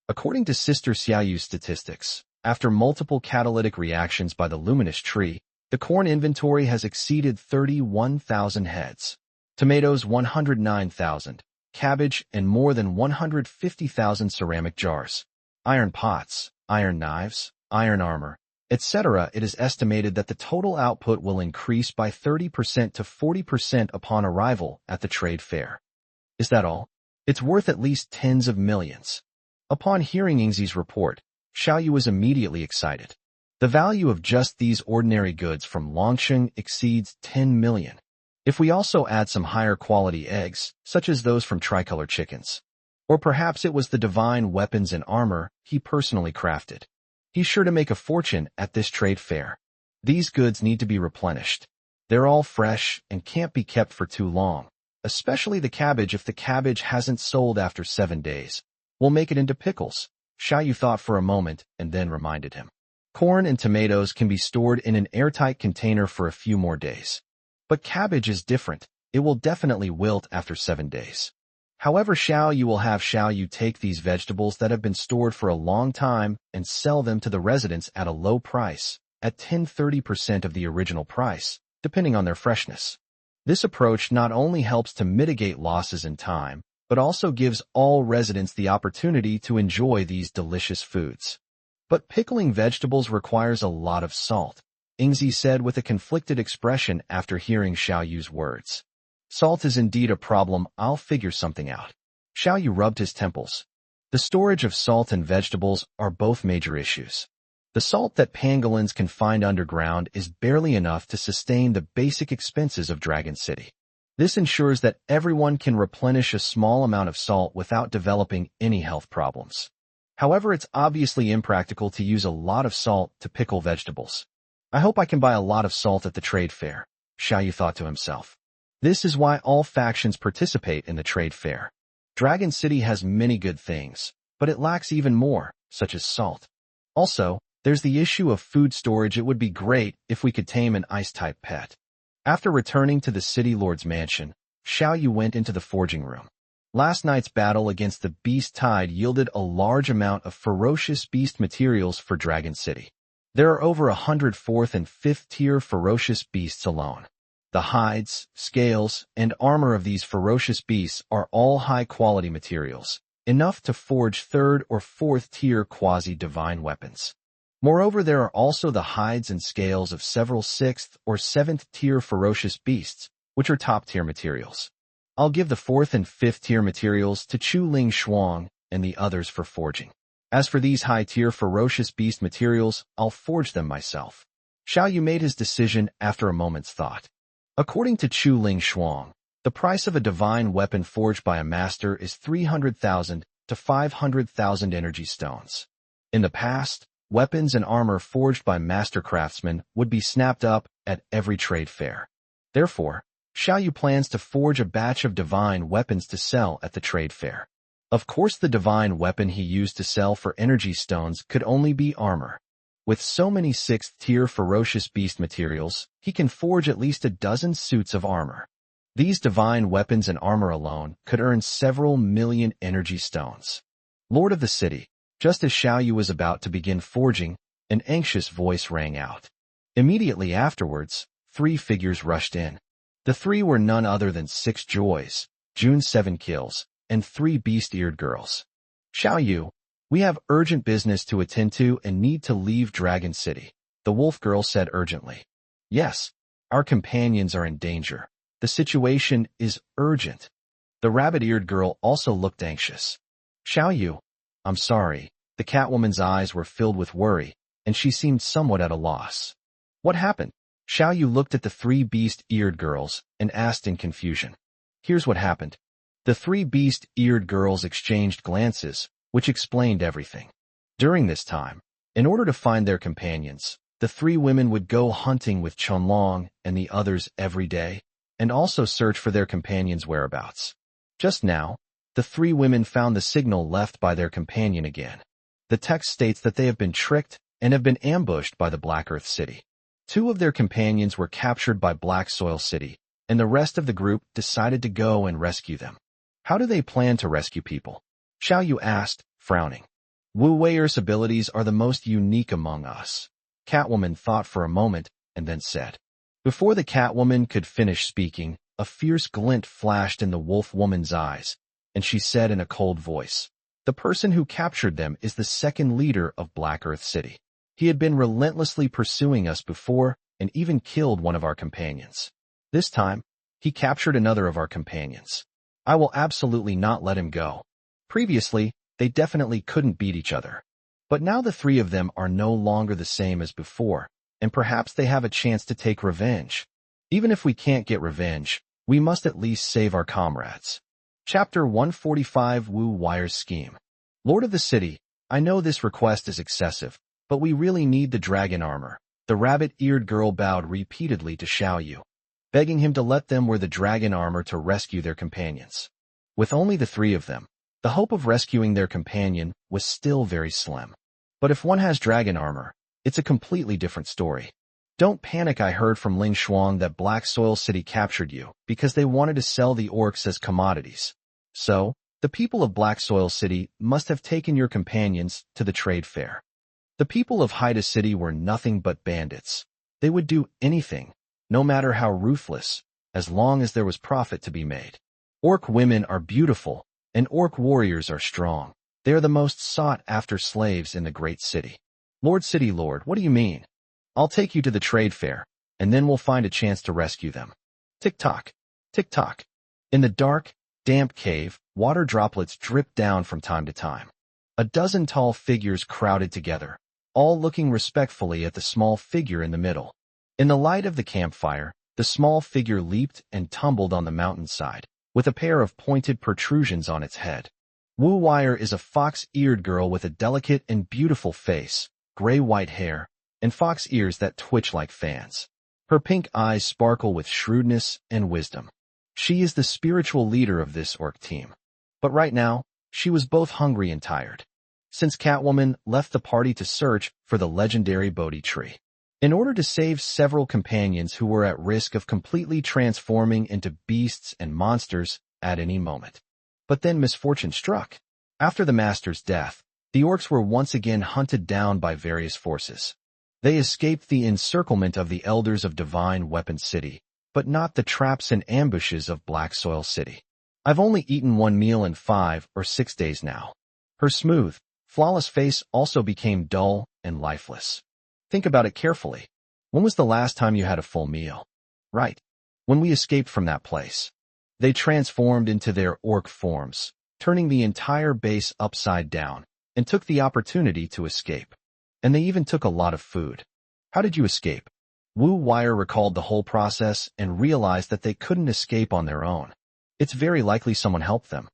According to Sister Xiao Yu's statistics, after multiple catalytic reactions by the luminous tree, the corn inventory has exceeded 31,000 heads. Tomatoes 109,000, cabbage and more than 150,000 ceramic jars. Iron pots, iron knives, iron armor, etc. It is estimated that the total output will increase by 30% to 40% upon arrival at the trade fair. Is that all? It's worth at least tens of millions. Upon hearing Ingzi's report, Xiao Yu was immediately excited. The value of just these ordinary goods from Longqing exceeds 10 million. If we also add some higher quality eggs, such as those from tricolor chickens. Or perhaps it was the divine weapons and armor he personally crafted. He's sure to make a fortune at this trade fair. These goods need to be replenished. They're all fresh and can't be kept for too long, especially the cabbage. If the cabbage hasn't sold after 7 days, we'll make it into pickles. Xiao Yu thought for a moment and then reminded him. Corn and tomatoes can be stored in an airtight container for a few more days. But cabbage is different. It will definitely wilt after 7 days. However, Xiao Yu will have Xiao Yu take these vegetables that have been stored for a long time and sell them to the residents at a low price, at 10–30% of the original price, depending on their freshness. This approach not only helps to mitigate losses in time, but also gives all residents the opportunity to enjoy these delicious foods. But pickling vegetables requires a lot of salt. Ingzi said with a conflicted expression after hearing Xiao Yu's words. Salt is indeed a problem. I'll figure something out. Xiao Yu rubbed his temples. The storage of salt and vegetables are both major issues. The salt that pangolins can find underground is barely enough to sustain the basic expenses of Dragon City. This ensures that everyone can replenish a small amount of salt without developing any health problems. However, it's obviously impractical to use a lot of salt to pickle vegetables. I hope I can buy a lot of salt at the trade fair, Xiao Yu thought to himself. This is why all factions participate in the trade fair. Dragon City has many good things, but it lacks even more, such as salt. Also, there's the issue of food storage. It would be great if we could tame an ice-type pet. After returning to the city lord's mansion, Xiao Yu went into the forging room. Last night's battle against the Beast Tide yielded a large amount of ferocious beast materials for Dragon City. There are over 100 4th and 5th tier ferocious beasts alone. The hides, scales, and armor of these ferocious beasts are all high-quality materials, enough to forge 3rd or 4th tier quasi-divine weapons. Moreover, there are also the hides and scales of several 6th or 7th tier ferocious beasts, which are top-tier materials. I'll give the 4th and 5th tier materials to Chu Ling Shuang and the others for forging. As for these high-tier ferocious beast materials, I'll forge them myself. Xiao Yu made his decision after a moment's thought. According to Chu Ling Shuang, the price of a divine weapon forged by a master is 300,000 to 500,000 energy stones. In the past, weapons and armor forged by master craftsmen would be snapped up at every trade fair. Therefore, Xiao Yu plans to forge a batch of divine weapons to sell at the trade fair. Of course, the divine weapon he used to sell for energy stones could only be armor. With so many 6th tier ferocious beast materials, he can forge at least a dozen suits of armor. These divine weapons and armor alone could earn several million energy stones. Lord of the city, just as Xiao Yu was about to begin forging, an anxious voice rang out. Immediately afterwards, 3 figures rushed in. The 3 were none other than 6 Joys, June 7 Kills, and 3 beast-eared girls. Xiao Yu, we have urgent business to attend to and need to leave Dragon City, the wolf girl said urgently. Yes, our companions are in danger. The situation is urgent. The rabbit-eared girl also looked anxious. Xiao Yu, I'm sorry. The Catwoman's eyes were filled with worry, and she seemed somewhat at a loss. What happened? Xiao Yu looked at the 3 beast-eared girls and asked in confusion. Here's what happened. The 3 beast-eared girls exchanged glances, which explained everything. During this time, in order to find their companions, the 3 women would go hunting with Chunlong and the others every day, and also search for their companions' whereabouts. Just now, the 3 women found the signal left by their companion again. The text states that they have been tricked and have been ambushed by the Black Earth City. 2 of their companions were captured by Black Soil City, and the rest of the group decided to go and rescue them. How do they plan to rescue people? Xiao Yu asked, frowning. Wu Weier's abilities are the most unique among us. Catwoman thought for a moment and then said. Before the Catwoman could finish speaking, a fierce glint flashed in the wolf woman's eyes, and she said in a cold voice, the person who captured them is the 2nd leader of Black Earth City. He had been relentlessly pursuing us before and even killed one of our companions. This time, he captured another of our companions. I will absolutely not let him go. Previously, they definitely couldn't beat each other. But now the 3 of them are no longer the same as before, and perhaps they have a chance to take revenge. Even if we can't get revenge, we must at least save our comrades. Chapter 145 Wu Weier's Scheme. Lord of the City, I know this request is excessive, but we really need the dragon armor. The rabbit-eared girl bowed repeatedly to Xiao Yu, begging him to let them wear the dragon armor to rescue their companions. With only the 3 of them, the hope of rescuing their companion was still very slim. But if one has dragon armor, it's a completely different story. Don't panic. I heard from Ling Shuang that Black Soil City captured you because they wanted to sell the orcs as commodities. So, the people of Black Soil City must have taken your companions to the trade fair. The people of Haida City were nothing but bandits. They would do anything, no matter how ruthless, as long as there was profit to be made. Orc women are beautiful, and orc warriors are strong. They are the most sought-after slaves in the great city. Lord City Lord, what do you mean? I'll take you to the trade fair, and then we'll find a chance to rescue them. Tick-tock, tick-tock. In the dark, damp cave, water droplets dripped down from time to time. A dozen tall figures crowded together, all looking respectfully at the small figure in the middle. In the light of the campfire, the small figure leaped and tumbled on the mountainside, with a pair of pointed protrusions on its head. Wu Wire is a fox-eared girl with a delicate and beautiful face, gray-white hair, and fox ears that twitch like fans. Her pink eyes sparkle with shrewdness and wisdom. She is the spiritual leader of this orc team. But right now, she was both hungry and tired, since Catwoman left the party to search for the legendary Bodhi tree. In order to save several companions who were at risk of completely transforming into beasts and monsters at any moment. But then misfortune struck. After the master's death, the orcs were once again hunted down by various forces. They escaped the encirclement of the elders of Divine Weapon City, but not the traps and ambushes of Black Soil City. I've only eaten one meal in 5 or 6 days now. Her smooth, flawless face also became dull and lifeless. Think about it carefully. When was the last time you had a full meal? Right. When we escaped from that place. They transformed into their orc forms, turning the entire base upside down, and took the opportunity to escape. And they even took a lot of food. How did you escape? Wu Wire recalled the whole process and realized that they couldn't escape on their own. It's very likely someone helped them.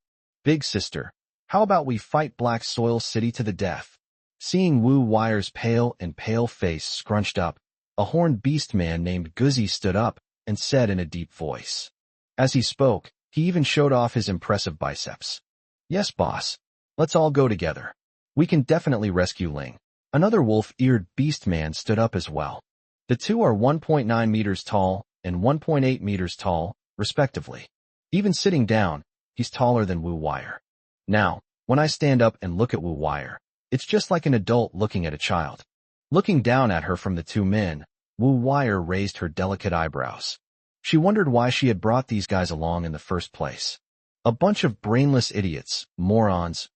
Big sister, how about we fight Black Soil City to the death? Seeing Wu Wire's pale face scrunched up, a horned beast man named Guzzy stood up and said in a deep voice. As he spoke, he even showed off his impressive biceps. Yes, boss. Let's all go together. We can definitely rescue Ling. Another wolf-eared beast man stood up as well. The two are 1.9 meters tall and 1.8 meters tall, respectively. Even sitting down, he's taller than Wu Wire. Now, when I stand up and look at Wu Wire, it's just like an adult looking at a child. Looking down at her from the two men, Wu Wire raised her delicate eyebrows. She wondered why she had brought these guys along in the first place. A bunch of brainless idiots, morons.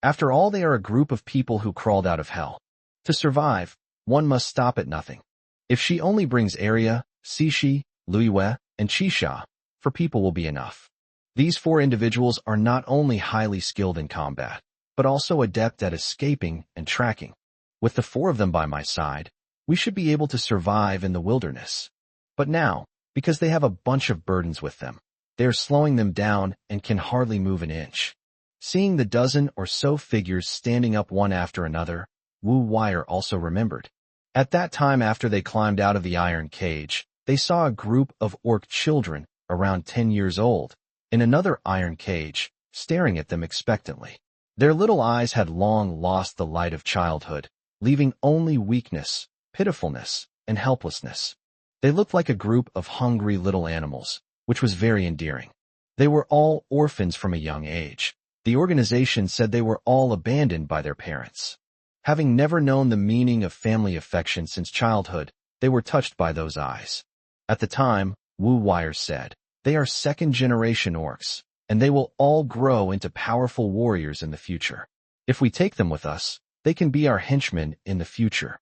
After all, they are a group of people who crawled out of hell. To survive, one must stop at nothing. If she only brings Arya, Cixi, Luiyue, and Qixia, for people will be enough. These 4 individuals are not only highly skilled in combat, but also adept at escaping and tracking. With the 4 of them by my side, we should be able to survive in the wilderness. But now, because they have a bunch of burdens with them, they are slowing them down and can hardly move an inch. Seeing the dozen or so figures standing up one after another, Wu Wire also remembered. At that time, after they climbed out of the iron cage, they saw a group of orc children, around 10 years old, in another iron cage, staring at them expectantly. Their little eyes had long lost the light of childhood, leaving only weakness, pitifulness, and helplessness. They looked like a group of hungry little animals, which was very endearing. They were all orphans from a young age. The organization said they were all abandoned by their parents. Having never known the meaning of family affection since childhood, they were touched by those eyes. At the time, Wu Wire said, they are second-generation orcs, and they will all grow into powerful warriors in the future. If we take them with us, they can be our henchmen in the future.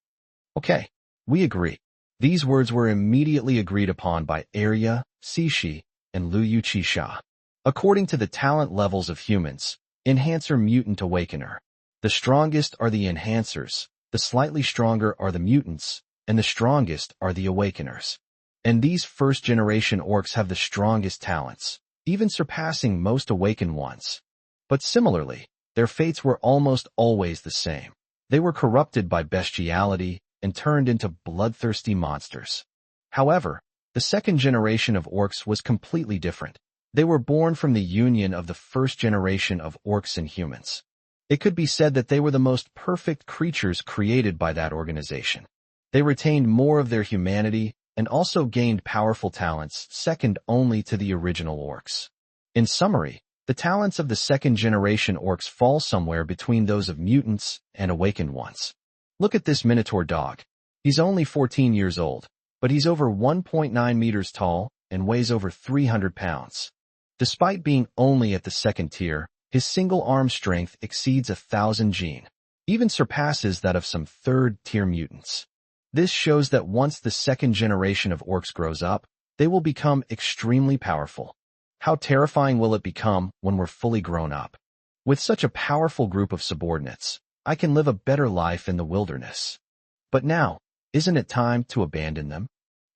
Okay, we agree. These words were immediately agreed upon by Arya, Cixi, and Luiyue Qixia. According to the talent levels of humans, Enhancer, Mutant, Awakener. The strongest are the Enhancers, the slightly stronger are the Mutants, and the strongest are the Awakeners. And these first-generation orcs have the strongest talents, even surpassing most awakened ones. But similarly, their fates were almost always the same. They were corrupted by bestiality and turned into bloodthirsty monsters. However, the second generation of orcs was completely different. They were born from the union of the first generation of orcs and humans. It could be said that they were the most perfect creatures created by that organization. They retained more of their humanity and also gained powerful talents second only to the original orcs. In summary, the talents of the second-generation orcs fall somewhere between those of mutants and awakened ones. Look at this Minotaur dog. He's only 14 years old, but he's over 1.9 meters tall and weighs over 300 pounds. Despite being only at the second tier, his single arm strength exceeds 1,000 gene, even surpasses that of some third-tier mutants. This shows that once the second generation of orcs grows up, they will become extremely powerful. How terrifying will it become when we're fully grown up? With such a powerful group of subordinates, I can live a better life in the wilderness. But now, isn't it time to abandon them?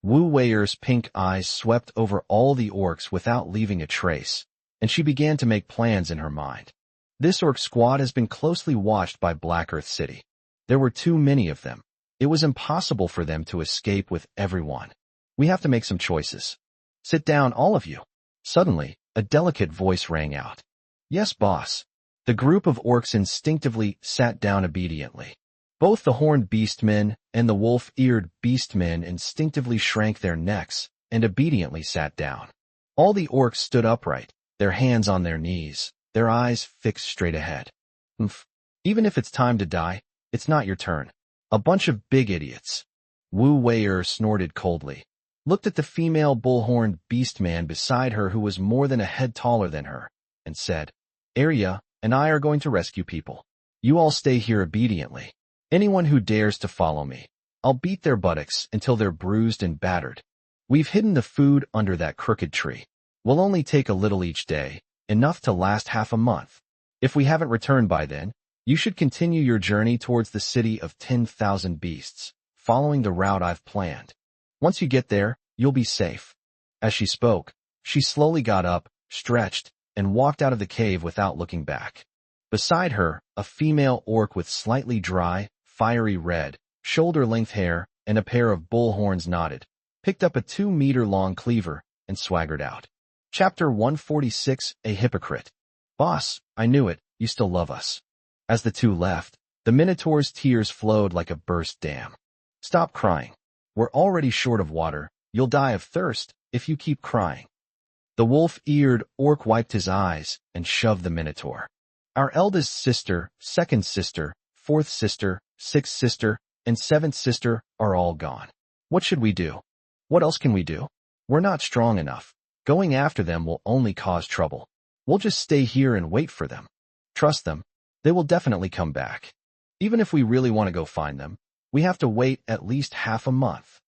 Wu Weier's pink eyes swept over all the orcs without leaving a trace, and she began to make plans in her mind. This orc squad has been closely watched by Black Earth City. There were too many of them. It was impossible for them to escape with everyone. We have to make some choices. Sit down, all of you. Suddenly, a delicate voice rang out. Yes, boss. The group of orcs instinctively sat down obediently. Both the horned beastmen and the wolf-eared beastmen instinctively shrank their necks and obediently sat down. All the orcs stood upright, their hands on their knees, their eyes fixed straight ahead. Even if it's time to die, it's not your turn. A bunch of big idiots. Wu Weier snorted coldly, looked at the female bull-horned beastman beside her who was more than a head taller than her, and said, Arya and I are going to rescue people. You all stay here obediently. Anyone who dares to follow me, I'll beat their buttocks until they're bruised and battered. We've hidden the food under that crooked tree. We'll only take a little each day, enough to last half a month. If we haven't returned by then, you should continue your journey towards the city of 10,000 beasts, following the route I've planned. Once you get there, you'll be safe. As she spoke, she slowly got up, stretched, and walked out of the cave without looking back. Beside her, a female orc with slightly dry, fiery red, shoulder-length hair and a pair of bull horns nodded, picked up a 2-meter-long cleaver, and swaggered out. Chapter 146, A Hypocrite. Boss, I knew it, you still love us. As the two left, the Minotaur's tears flowed like a burst dam. Stop crying. We're already short of water. You'll die of thirst if you keep crying. The wolf-eared orc wiped his eyes and shoved the Minotaur. Our eldest sister, second sister, fourth sister, sixth sister, and seventh sister are all gone. What should we do? What else can we do? We're not strong enough. Going after them will only cause trouble. We'll just stay here and wait for them. Trust them. They will definitely come back. Even if we really want to go find them, we have to wait at least half a month.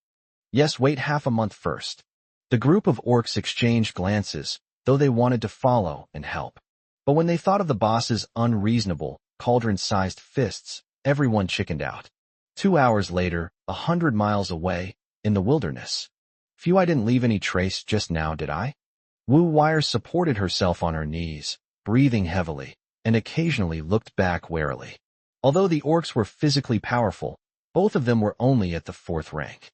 Yes, wait half a month first. The group of orcs exchanged glances, though they wanted to follow and help. But when they thought of the boss's unreasonable, cauldron-sized fists, everyone chickened out. 2 hours later, 100 miles away, in the wilderness. Phew, I didn't leave any trace just now, did I? Wu Weier supported herself on her knees, breathing heavily, and occasionally looked back warily. Although the orcs were physically powerful, both of them were only at the 4th rank.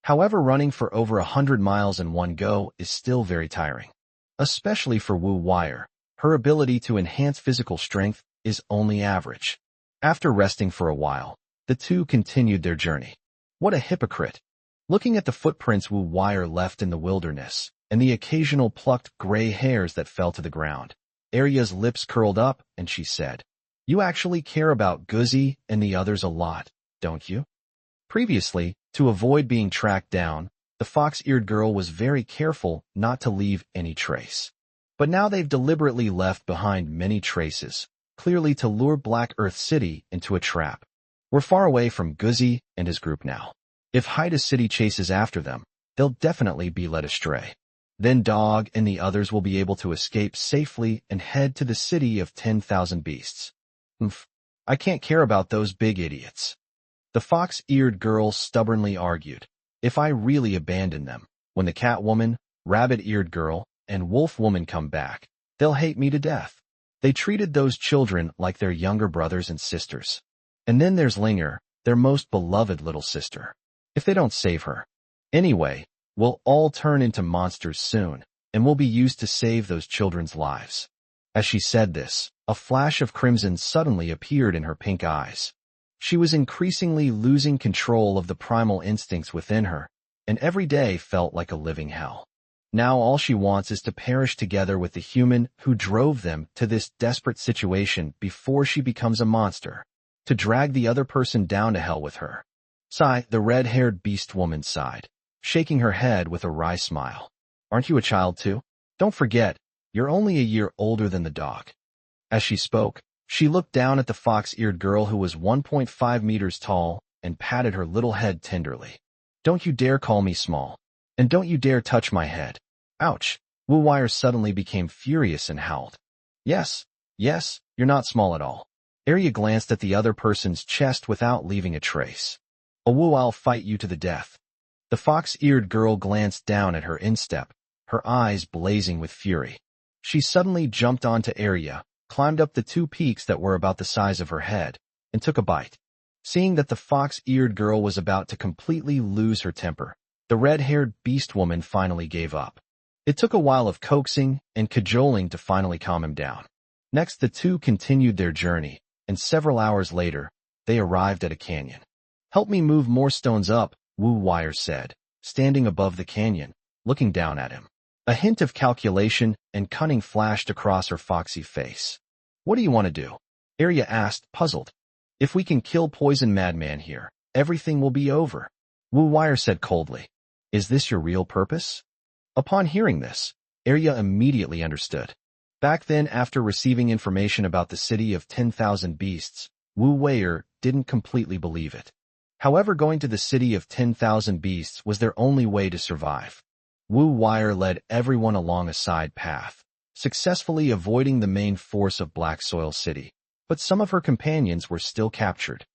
However, running for over 100 miles in one go is still very tiring. Especially for Wu Weier, her ability to enhance physical strength is only average. After resting for a while, the two continued their journey. What a hypocrite! Looking at the footprints Wu Weier left in the wilderness, and the occasional plucked gray hairs that fell to the ground, Arya's lips curled up, and she said, You actually care about Guzzi and the others a lot, don't you? Previously, to avoid being tracked down, the fox-eared girl was very careful not to leave any trace. But now they've deliberately left behind many traces, clearly to lure Black Earth City into a trap. We're far away from Guzzi and his group now. If Haida City chases after them, they'll definitely be led astray. Then Dog and the others will be able to escape safely and head to the city of 10,000 beasts. I can't care about those big idiots. The fox-eared girl stubbornly argued. If I really abandon them, when the cat-woman, rabbit-eared girl, and wolf-woman come back, they'll hate me to death. They treated those children like their younger brothers and sisters. And then there's Linger, their most beloved little sister. If they don't save her. Anyway, we'll all turn into monsters soon, and we'll be used to save those children's lives. As she said this, a flash of crimson suddenly appeared in her pink eyes. She was increasingly losing control of the primal instincts within her, and every day felt like a living hell. Now all she wants is to perish together with the human who drove them to this desperate situation before she becomes a monster, to drag the other person down to hell with her. Sigh, the red-haired beast woman sighed, shaking her head with a wry smile. Aren't you a child too? Don't forget, you're only a year older than the dog. As she spoke, she looked down at the fox-eared girl who was 1.5 meters tall, and patted her little head tenderly. Don't you dare call me small. And don't you dare touch my head. Ouch. Wu Wire suddenly became furious and howled. Yes, yes, you're not small at all. Arya glanced at the other person's chest without leaving a trace. I'll fight you to the death. The fox-eared girl glanced down at her instep, her eyes blazing with fury. She suddenly jumped onto Arya, climbed up the 2 peaks that were about the size of her head, and took a bite. Seeing that the fox-eared girl was about to completely lose her temper, the red-haired beast woman finally gave up. It took a while of coaxing and cajoling to finally calm him down. Next, the two continued their journey, and several hours later, they arrived at a canyon. Help me move more stones up, Wu Wire said, standing above the canyon, looking down at him. A hint of calculation and cunning flashed across her foxy face. What do you want to do? Arya asked, puzzled. If we can kill Poison Madman here, everything will be over. Wu Wire said coldly. Is this your real purpose? Upon hearing this, Arya immediately understood. Back then, after receiving information about the city of 10,000 beasts, Wu Wire didn't completely believe it. However, going to the city of 10,000 beasts was their only way to survive. Wu Wire led everyone along a side path, successfully avoiding the main force of Black Soil City, but some of her companions were still captured.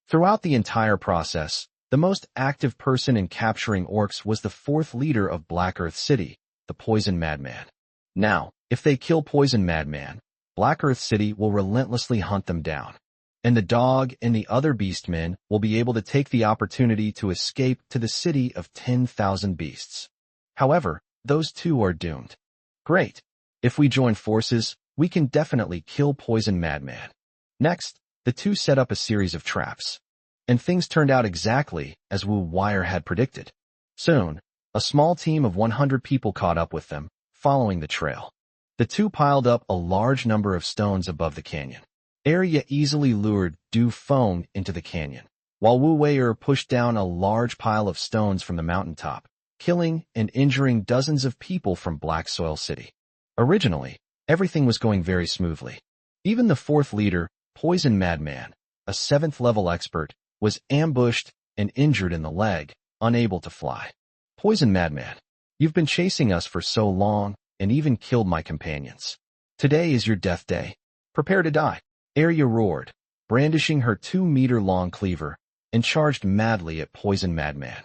Throughout the entire process, the most active person in capturing orcs was the 4th leader of Black Earth City, the Poison Madman. Now, if they kill Poison Madman, Black Earth City will relentlessly hunt them down, and the dog and the other beastmen will be able to take the opportunity to escape to the city of 10,000 beasts. However, those two are doomed. Great. If we join forces, we can definitely kill Poison Madman. Next, the two set up a series of traps. And things turned out exactly as Wu Wire had predicted. Soon, a small team of 100 people caught up with them, following the trail. The two piled up a large number of stones above the canyon. Arya easily lured Du Feng into the canyon, while Wu Wire pushed down a large pile of stones from the mountaintop, killing and injuring dozens of people from Black Soil City. Originally, everything was going very smoothly. Even the 4th leader, Poison Madman, a 7th level expert, was ambushed and injured in the leg, unable to fly. Poison Madman, you've been chasing us for so long and even killed my companions. Today is your death day. Prepare to die. Arya roared, brandishing her 2-meter-long cleaver, and charged madly at Poison Madman.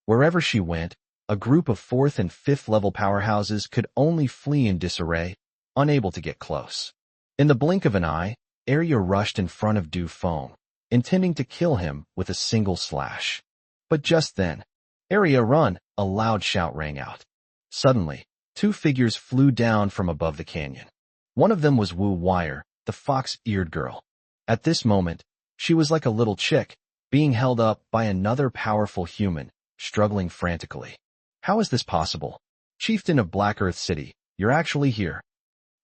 Wherever she went, a group of 4th and 5th level powerhouses could only flee in disarray, unable to get close. In the blink of an eye, Arya rushed in front of Du Feng, intending to kill him with a single slash. But just then, Arya, run! A loud shout rang out. Suddenly, 2 figures flew down from above the canyon. One of them was Wu Wire, the fox-eared girl. At this moment, she was like a little chick, being held up by another powerful human, struggling frantically. How is this possible? Chieftain of Black Earth City, you're actually here.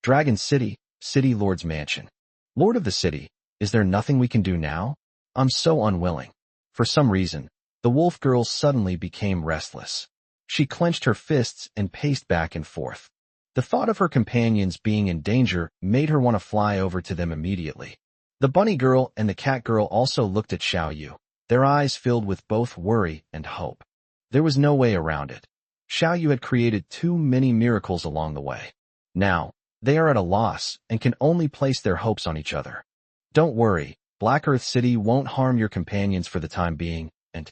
Dragon City, City Lord's Mansion. Lord of the City, is there nothing we can do now? I'm so unwilling. For some reason, the wolf girl suddenly became restless. She clenched her fists and paced back and forth. The thought of her companions being in danger made her want to fly over to them immediately. The bunny girl and the cat girl also looked at Xiao Yu, their eyes filled with both worry and hope. There was no way around it. Xiao Yu had created too many miracles along the way. Now, they are at a loss and can only place their hopes on each other. Don't worry, Black Earth City won't harm your companions for the time being, and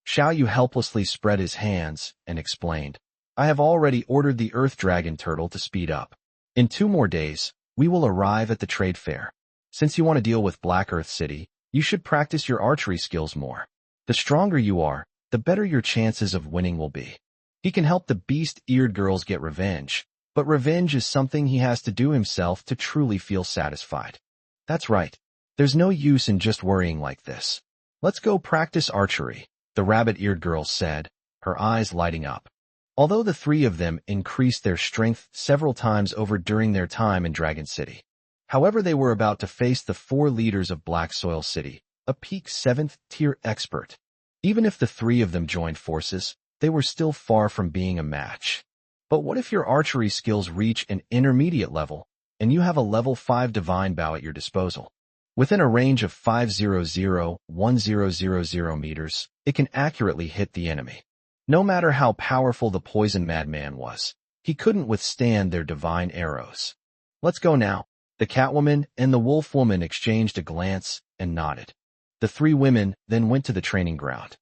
Xiao Yu helplessly spread his hands and explained, I have already ordered the Earth Dragon Turtle to speed up. In 2 more days, we will arrive at the trade fair. Since you want to deal with Black Earth City, you should practice your archery skills more. The stronger you are, the better your chances of winning will be. He can help the beast-eared girls get revenge, but revenge is something he has to do himself to truly feel satisfied. That's right. There's no use in just worrying like this. Let's go practice archery, the rabbit-eared girl said, her eyes lighting up. Although the 3 of them increased their strength several times over during their time in Dragon City. However, they were about to face the 4 leaders of Black Soil City, a peak 7th tier expert. Even if the 3 of them joined forces, they were still far from being a match. But what if your archery skills reach an intermediate level, and you have a level 5 divine bow at your disposal? Within a range of 500-1000 meters, it can accurately hit the enemy. No matter how powerful the poison madman was, he couldn't withstand their divine arrows. Let's go now. The Catwoman and the Wolf Woman exchanged a glance and nodded. The three women then went to the training ground.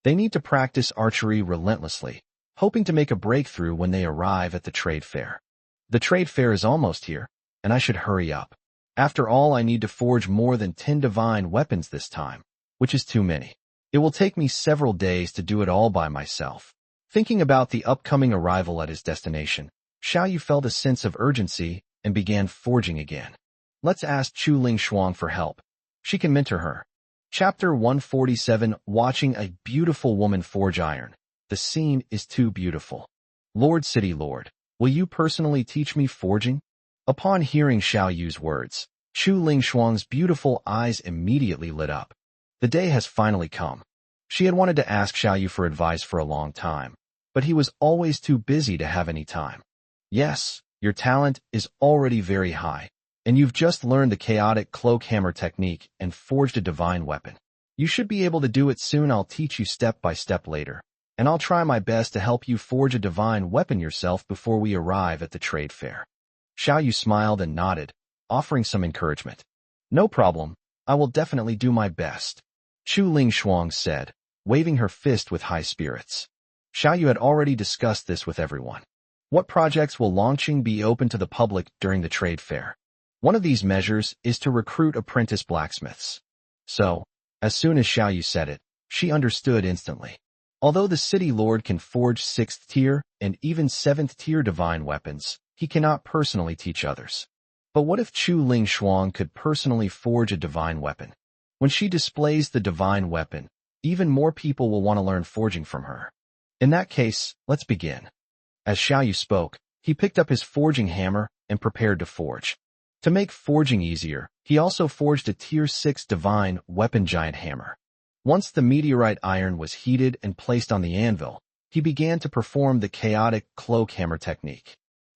They need to practice archery relentlessly, hoping to make a breakthrough when they arrive at the trade fair. The trade fair is almost here, and I should hurry up. After all, I need to forge more than 10 divine weapons this time, which is too many. It will take me several days to do it all by myself. Thinking about the upcoming arrival at his destination, Xiao Yu felt a sense of urgency and began forging again. Let's ask Chu Ling Shuang for help. She can mentor her. Chapter 147, Watching a Beautiful Woman Forge Iron. The scene is too beautiful. Lord City Lord, will you personally teach me forging? Upon hearing Xiao Yu's words, Chu Ling Shuang's beautiful eyes immediately lit up. The day has finally come. She had wanted to ask Xiao Yu for advice for a long time, but he was always too busy to have any time. Yes, your talent is already very high, and you've just learned the chaotic cloak hammer technique and forged a divine weapon. You should be able to do it soon. I'll teach you step by step later, and I'll try my best to help you forge a divine weapon yourself before we arrive at the trade fair. Xiao Yu smiled and nodded, offering some encouragement. No problem, I will definitely do my best, Chu Ling Shuang said, waving her fist with high spirits. Xiao Yu had already discussed this with everyone. What projects will launching be open to the public during the trade fair? One of these measures is to recruit apprentice blacksmiths. So, as soon as Xiao Yu said it, she understood instantly. Although the city lord can forge 6th tier and even 7th tier divine weapons, he cannot personally teach others. But what if Chu Ling Shuang could personally forge a divine weapon? When she displays the divine weapon, even more people will want to learn forging from her. In that case, let's begin. As Xiao Yu spoke, he picked up his forging hammer and prepared to forge. To make forging easier, he also forged a tier 6 divine weapon giant hammer. Once the meteorite iron was heated and placed on the anvil, he began to perform the chaotic cloak hammer technique.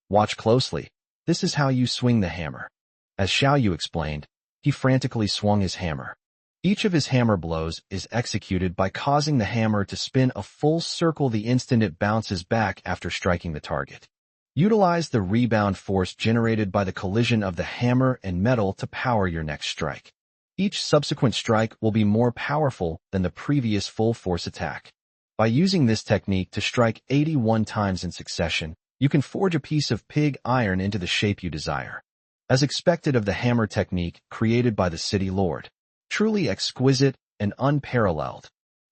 Watch closely. This is how you swing the hammer. As Xiao Yu explained, he frantically swung his hammer. Each of his hammer blows is executed by causing the hammer to spin a full circle the instant it bounces back after striking the target. Utilize the rebound force generated by the collision of the hammer and metal to power your next strike. Each subsequent strike will be more powerful than the previous full force attack. By using this technique to strike 81 times in succession, you can forge a piece of pig iron into the shape you desire. As expected of the hammer technique created by the city lord. Truly exquisite and unparalleled.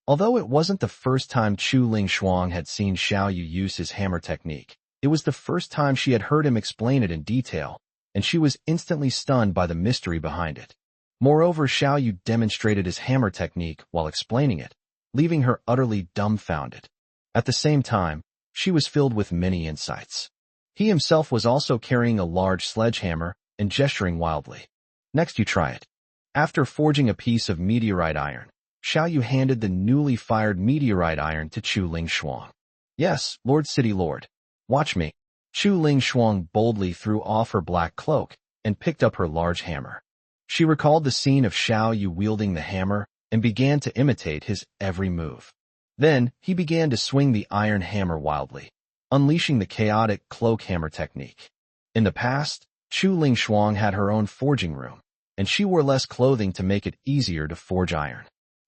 Although it wasn't the first time Chu Ling Shuang had seen Xiao Yu use his hammer technique, it was the first time she had heard him explain it in detail, and she was instantly stunned by the mystery behind it. Moreover, Xiao Yu demonstrated his hammer technique while explaining it, leaving her utterly dumbfounded. At the same time, she was filled with many insights. He himself was also carrying a large sledgehammer and gesturing wildly. Next, you try it. After forging a piece of meteorite iron, Xiao Yu handed the newly fired meteorite iron to Chu Ling Shuang. Yes, Lord City Lord. Watch me. Chu Ling Shuang boldly threw off her black cloak and picked up her large hammer. She recalled the scene of Xiao Yu wielding the hammer and began to imitate his every move. Then, he began to swing the iron hammer wildly, unleashing the chaotic cloak hammer technique. In the past, Chu Ling Shuang had her own forging room, and she wore less clothing to make it easier to forge iron.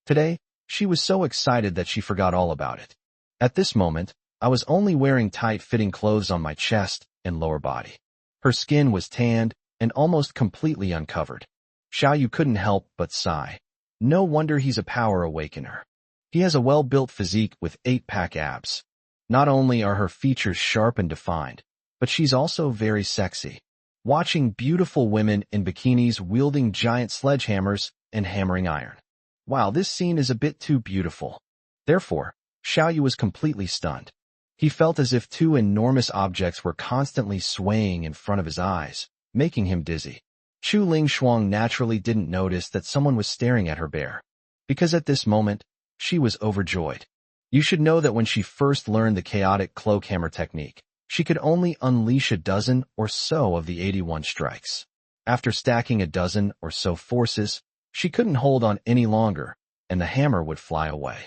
Today, she was so excited that she forgot all about it. At this moment, I was only wearing tight-fitting clothes on my chest and lower body. Her skin was tanned and almost completely uncovered. Xiao Yu couldn't help but sigh. No wonder he's a power awakener. He has a well-built physique with 8-pack abs. Not only are her features sharp and defined, but she's also very sexy. Watching beautiful women in bikinis wielding giant sledgehammers and hammering iron. Wow, this scene is a bit too beautiful. Therefore, Xiao Yu was completely stunned. He felt as if 2 enormous objects were constantly swaying in front of his eyes, making him dizzy. Chu Ling Shuang naturally didn't notice that someone was staring at her bare, because at this moment, she was overjoyed. You should know that when she first learned the chaotic cloak hammer technique, she could only unleash a dozen or so of the 81 strikes. After stacking a dozen or so forces, she couldn't hold on any longer, and the hammer would fly away.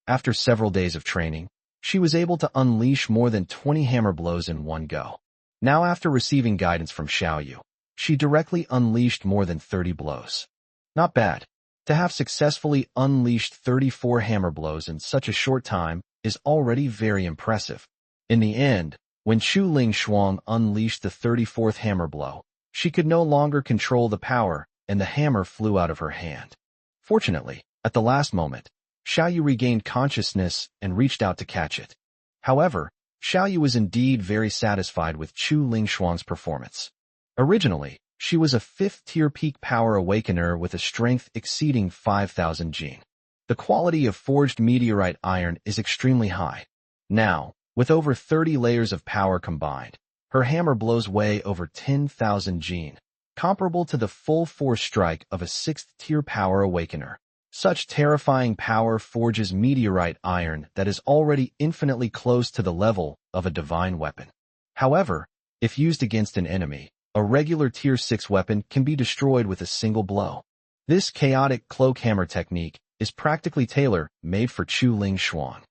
After several days of training, she was able to unleash more than 20 hammer blows in one go. Now, after receiving guidance from Xiao Yu, she directly unleashed more than 30 blows. Not bad. To have successfully unleashed 34 hammer blows in such a short time is already very impressive. In the end, when Chu Ling Shuang unleashed the 34th hammer blow, she could no longer control the power, and the hammer flew out of her hand. Fortunately, at the last moment, Xiao Yu regained consciousness and reached out to catch it. However, Xiao Yu was indeed very satisfied with Chu Ling Shuang's performance. Originally, she was a 5th-tier peak power awakener with a strength exceeding 5,000 Jin. The quality of forged meteorite iron is extremely high. Now, with over 30 layers of power combined, her hammer blows way over 10,000 Jin, comparable to the full force strike of a 6th-tier power awakener. Such terrifying power forges meteorite iron that is already infinitely close to the level of a divine weapon. However, if used against an enemy, a regular Tier 6 weapon can be destroyed with a single blow. This chaotic cloak hammer technique is practically tailor-made for Chu Ling Shuang.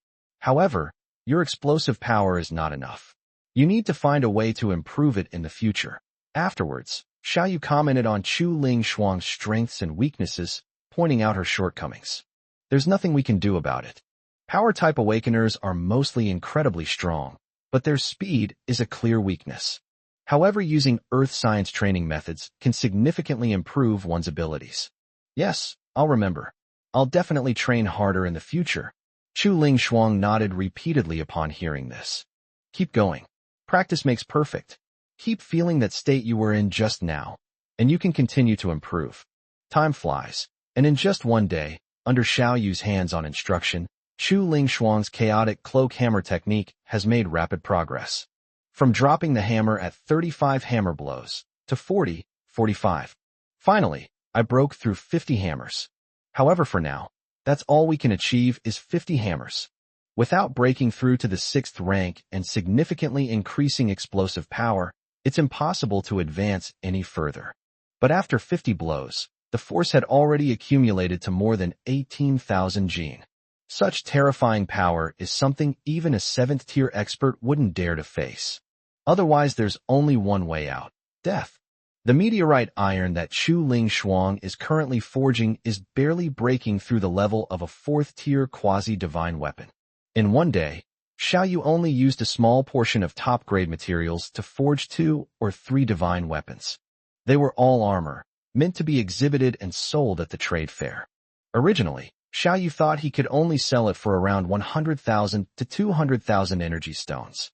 However, your explosive power is not enough. You need to find a way to improve it in the future. Afterwards, Xiao Yu commented on Chu Ling Shuang's strengths and weaknesses, pointing out her shortcomings. There's nothing we can do about it. Power-type awakeners are mostly incredibly strong, but their speed is a clear weakness. However, using earth science training methods can significantly improve one's abilities. Yes, I'll remember. I'll definitely train harder in the future. Chu Ling Shuang nodded repeatedly upon hearing this. Keep going. Practice makes perfect. Keep feeling that state you were in just now, and you can continue to improve. Time flies, and in just one day, under Xiao Yu's hands-on instruction, Chu Ling Shuang's chaotic cloak hammer technique has made rapid progress. From dropping the hammer at 35 hammer blows to 40, 45. Finally, I broke through 50 hammers. However, for now, that's all we can achieve is 50 hammers. Without breaking through to the 6th rank and significantly increasing explosive power, it's impossible to advance any further. But after 50 blows, the force had already accumulated to more than 18,000 Jin. Such terrifying power is something even a 7th-tier expert wouldn't dare to face. Otherwise, there's only one way out: death. The meteorite iron that Chu Ling Shuang is currently forging is barely breaking through the level of a 4th-tier quasi-divine weapon. In one day, Xiao Yu only used a small portion of top-grade materials to forge 2 or 3 divine weapons. They were all armor, meant to be exhibited and sold at the trade fair. Originally, Xiao Yu thought he could only sell it for around 100,000 to 200,000 energy stones.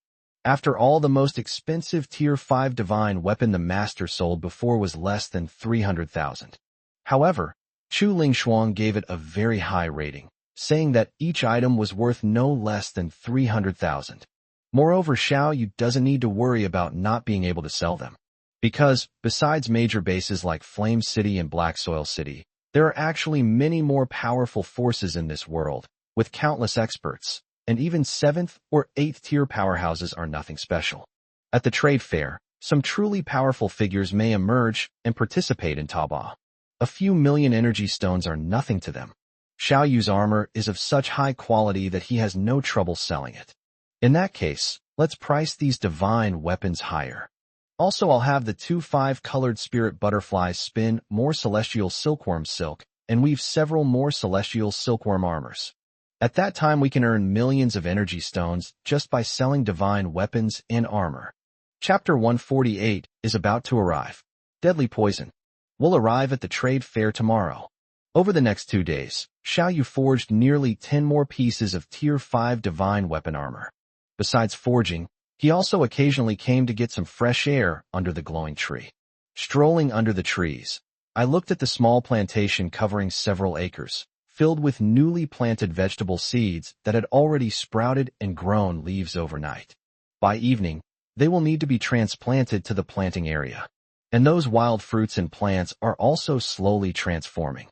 After all, the most expensive Tier 5 divine weapon the master sold before was less than 300,000. However, Chu Ling Shuang gave it a very high rating, saying that each item was worth no less than 300,000. Moreover, Xiao Yu doesn't need to worry about not being able to sell them. Because, besides major bases like Flame City and Black Soil City, there are actually many more powerful forces in this world, with countless experts, and even 7th or 8th tier powerhouses are nothing special. At the trade fair, some truly powerful figures may emerge and participate in Taba. A few million energy stones are nothing to them. Xiao Yu's armor is of such high quality that he has no trouble selling it. In that case, let's price these divine weapons higher. Also, I'll have the 2 5-colored spirit butterflies spin more celestial silkworm silk and weave several more celestial silkworm armors. At that time, we can earn millions of energy stones just by selling divine weapons and armor. Chapter 148 is about to arrive. Deadly poison will arrive at the trade fair tomorrow. Over the next 2 days, Xiao Yu forged nearly 10 more pieces of Tier 5 divine weapon armor. Besides forging, he also occasionally came to get some fresh air under the glowing tree. Strolling under the trees, I looked at the small plantation covering several acres, filled with newly planted vegetable seeds that had already sprouted and grown leaves overnight. By evening, they will need to be transplanted to the planting area. And those wild fruits and plants are also slowly transforming.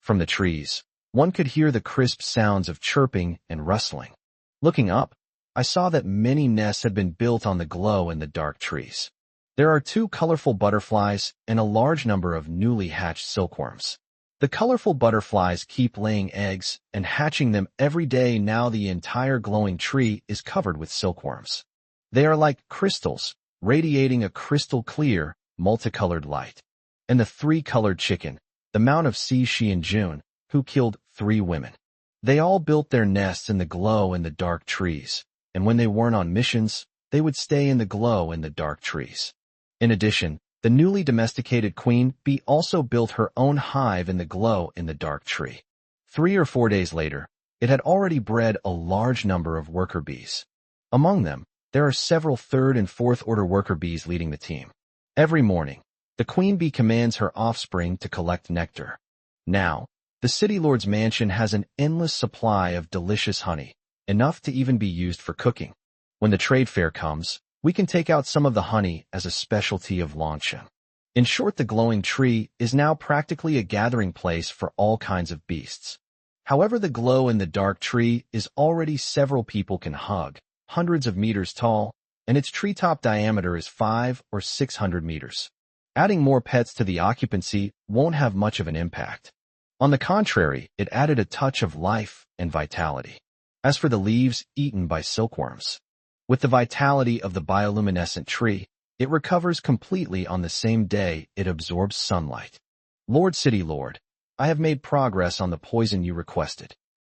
From the trees, one could hear the crisp sounds of chirping and rustling. Looking up, I saw that many nests had been built on the glow in the dark trees. There are 2 colorful butterflies and a large number of newly hatched silkworms. The colorful butterflies keep laying eggs and hatching them every day. Now the entire glowing tree is covered with silkworms. They are like crystals, radiating a crystal clear, multicolored light. And the 3-colored chicken, the Mount of Shi and June, who killed 3 women. They all built their nests in the glow in the dark trees, and when they weren't on missions, they would stay in the glow in the dark trees. In addition, the newly domesticated queen bee also built her own hive in the glow in the dark tree. 3 or 4 days later, it had already bred a large number of worker bees. Among them, there are several 3rd and 4th order worker bees leading the team. Every morning, the queen bee commands her offspring to collect nectar. Now, the city lord's mansion has an endless supply of delicious honey, enough to even be used for cooking. When the trade fair comes, we can take out some of the honey as a specialty of Longsheng. In short, the glowing tree is now practically a gathering place for all kinds of beasts. However, the glow in the dark tree is already several people can hug, hundreds of meters tall, and its treetop diameter is 500 or 600 meters. Adding more pets to the occupancy won't have much of an impact. On the contrary, it added a touch of life and vitality. As for the leaves eaten by silkworms, with the vitality of the bioluminescent tree, it recovers completely on the same day it absorbs sunlight. Lord City Lord, I have made progress on the poison you requested.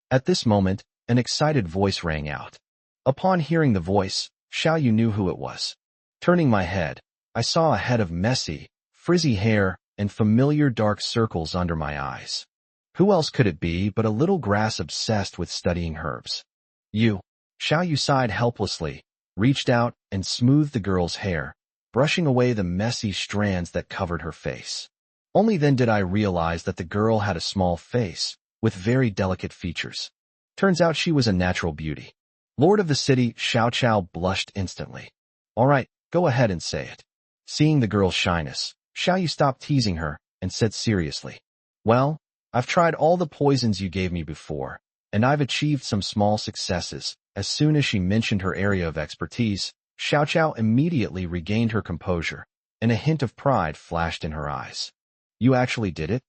At this moment, an excited voice rang out. Upon hearing the voice, Xiao Yu knew who it was. Turning my head, I saw a head of messy, frizzy hair and familiar dark circles under my eyes. Who else could it be but a little grass obsessed with studying herbs? You. Xiao Yu sighed helplessly, reached out and smoothed the girl's hair, brushing away the messy strands that covered her face. Only then did I realize that the girl had a small face, with very delicate features. Turns out she was a natural beauty. Lord of the city, Xiao blushed instantly. All right, go ahead and say it. Seeing the girl's shyness, Xiao Yu stopped teasing her and said seriously, well, I've tried all the poisons you gave me before, and I've achieved some small successes. As soon as she mentioned her area of expertise, Xiao immediately regained her composure, and a hint of pride flashed in her eyes. You actually did it?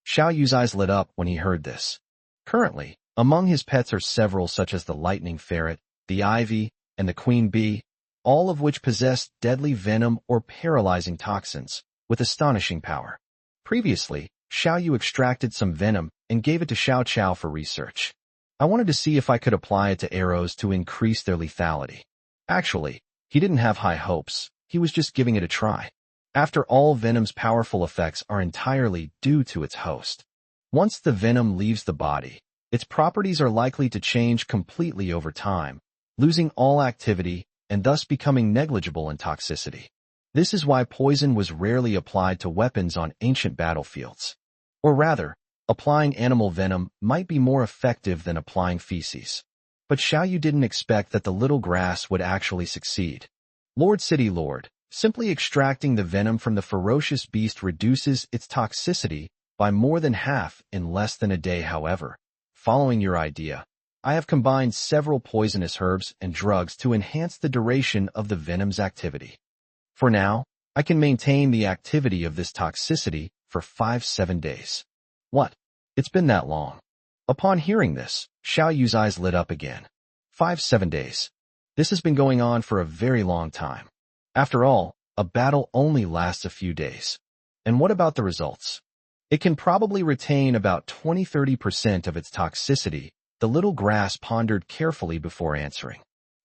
Xiao Yu's eyes lit up when he heard this. Currently, among his pets are several such as the lightning ferret, the ivy, and the queen bee, all of which possess deadly venom or paralyzing toxins, with astonishing power. Previously, Xiao Yu extracted some venom and gave it to Xiao for research. I wanted to see if I could apply it to arrows to increase their lethality. Actually, he didn't have high hopes, he was just giving it a try. After all, venom's powerful effects are entirely due to its host. Once the venom leaves the body, its properties are likely to change completely over time, losing all activity and thus becoming negligible in toxicity. This is why poison was rarely applied to weapons on ancient battlefields. Or rather, applying animal venom might be more effective than applying feces. But Xiao Yu didn't expect that the little grass would actually succeed. Lord City Lord, simply extracting the venom from the ferocious beast reduces its toxicity by more than half in less than a day. However, following your idea, I have combined several poisonous herbs and drugs to enhance the duration of the venom's activity. For now, I can maintain the activity of this toxicity for 5-7 days. What? It's been that long. Upon hearing this, Xiao Yu's eyes lit up again. 5-7 days. This has been going on for a very long time. After all, a battle only lasts a few days. And what about the results? It can probably retain about 20-30% of its toxicity, the little grass pondered carefully before answering.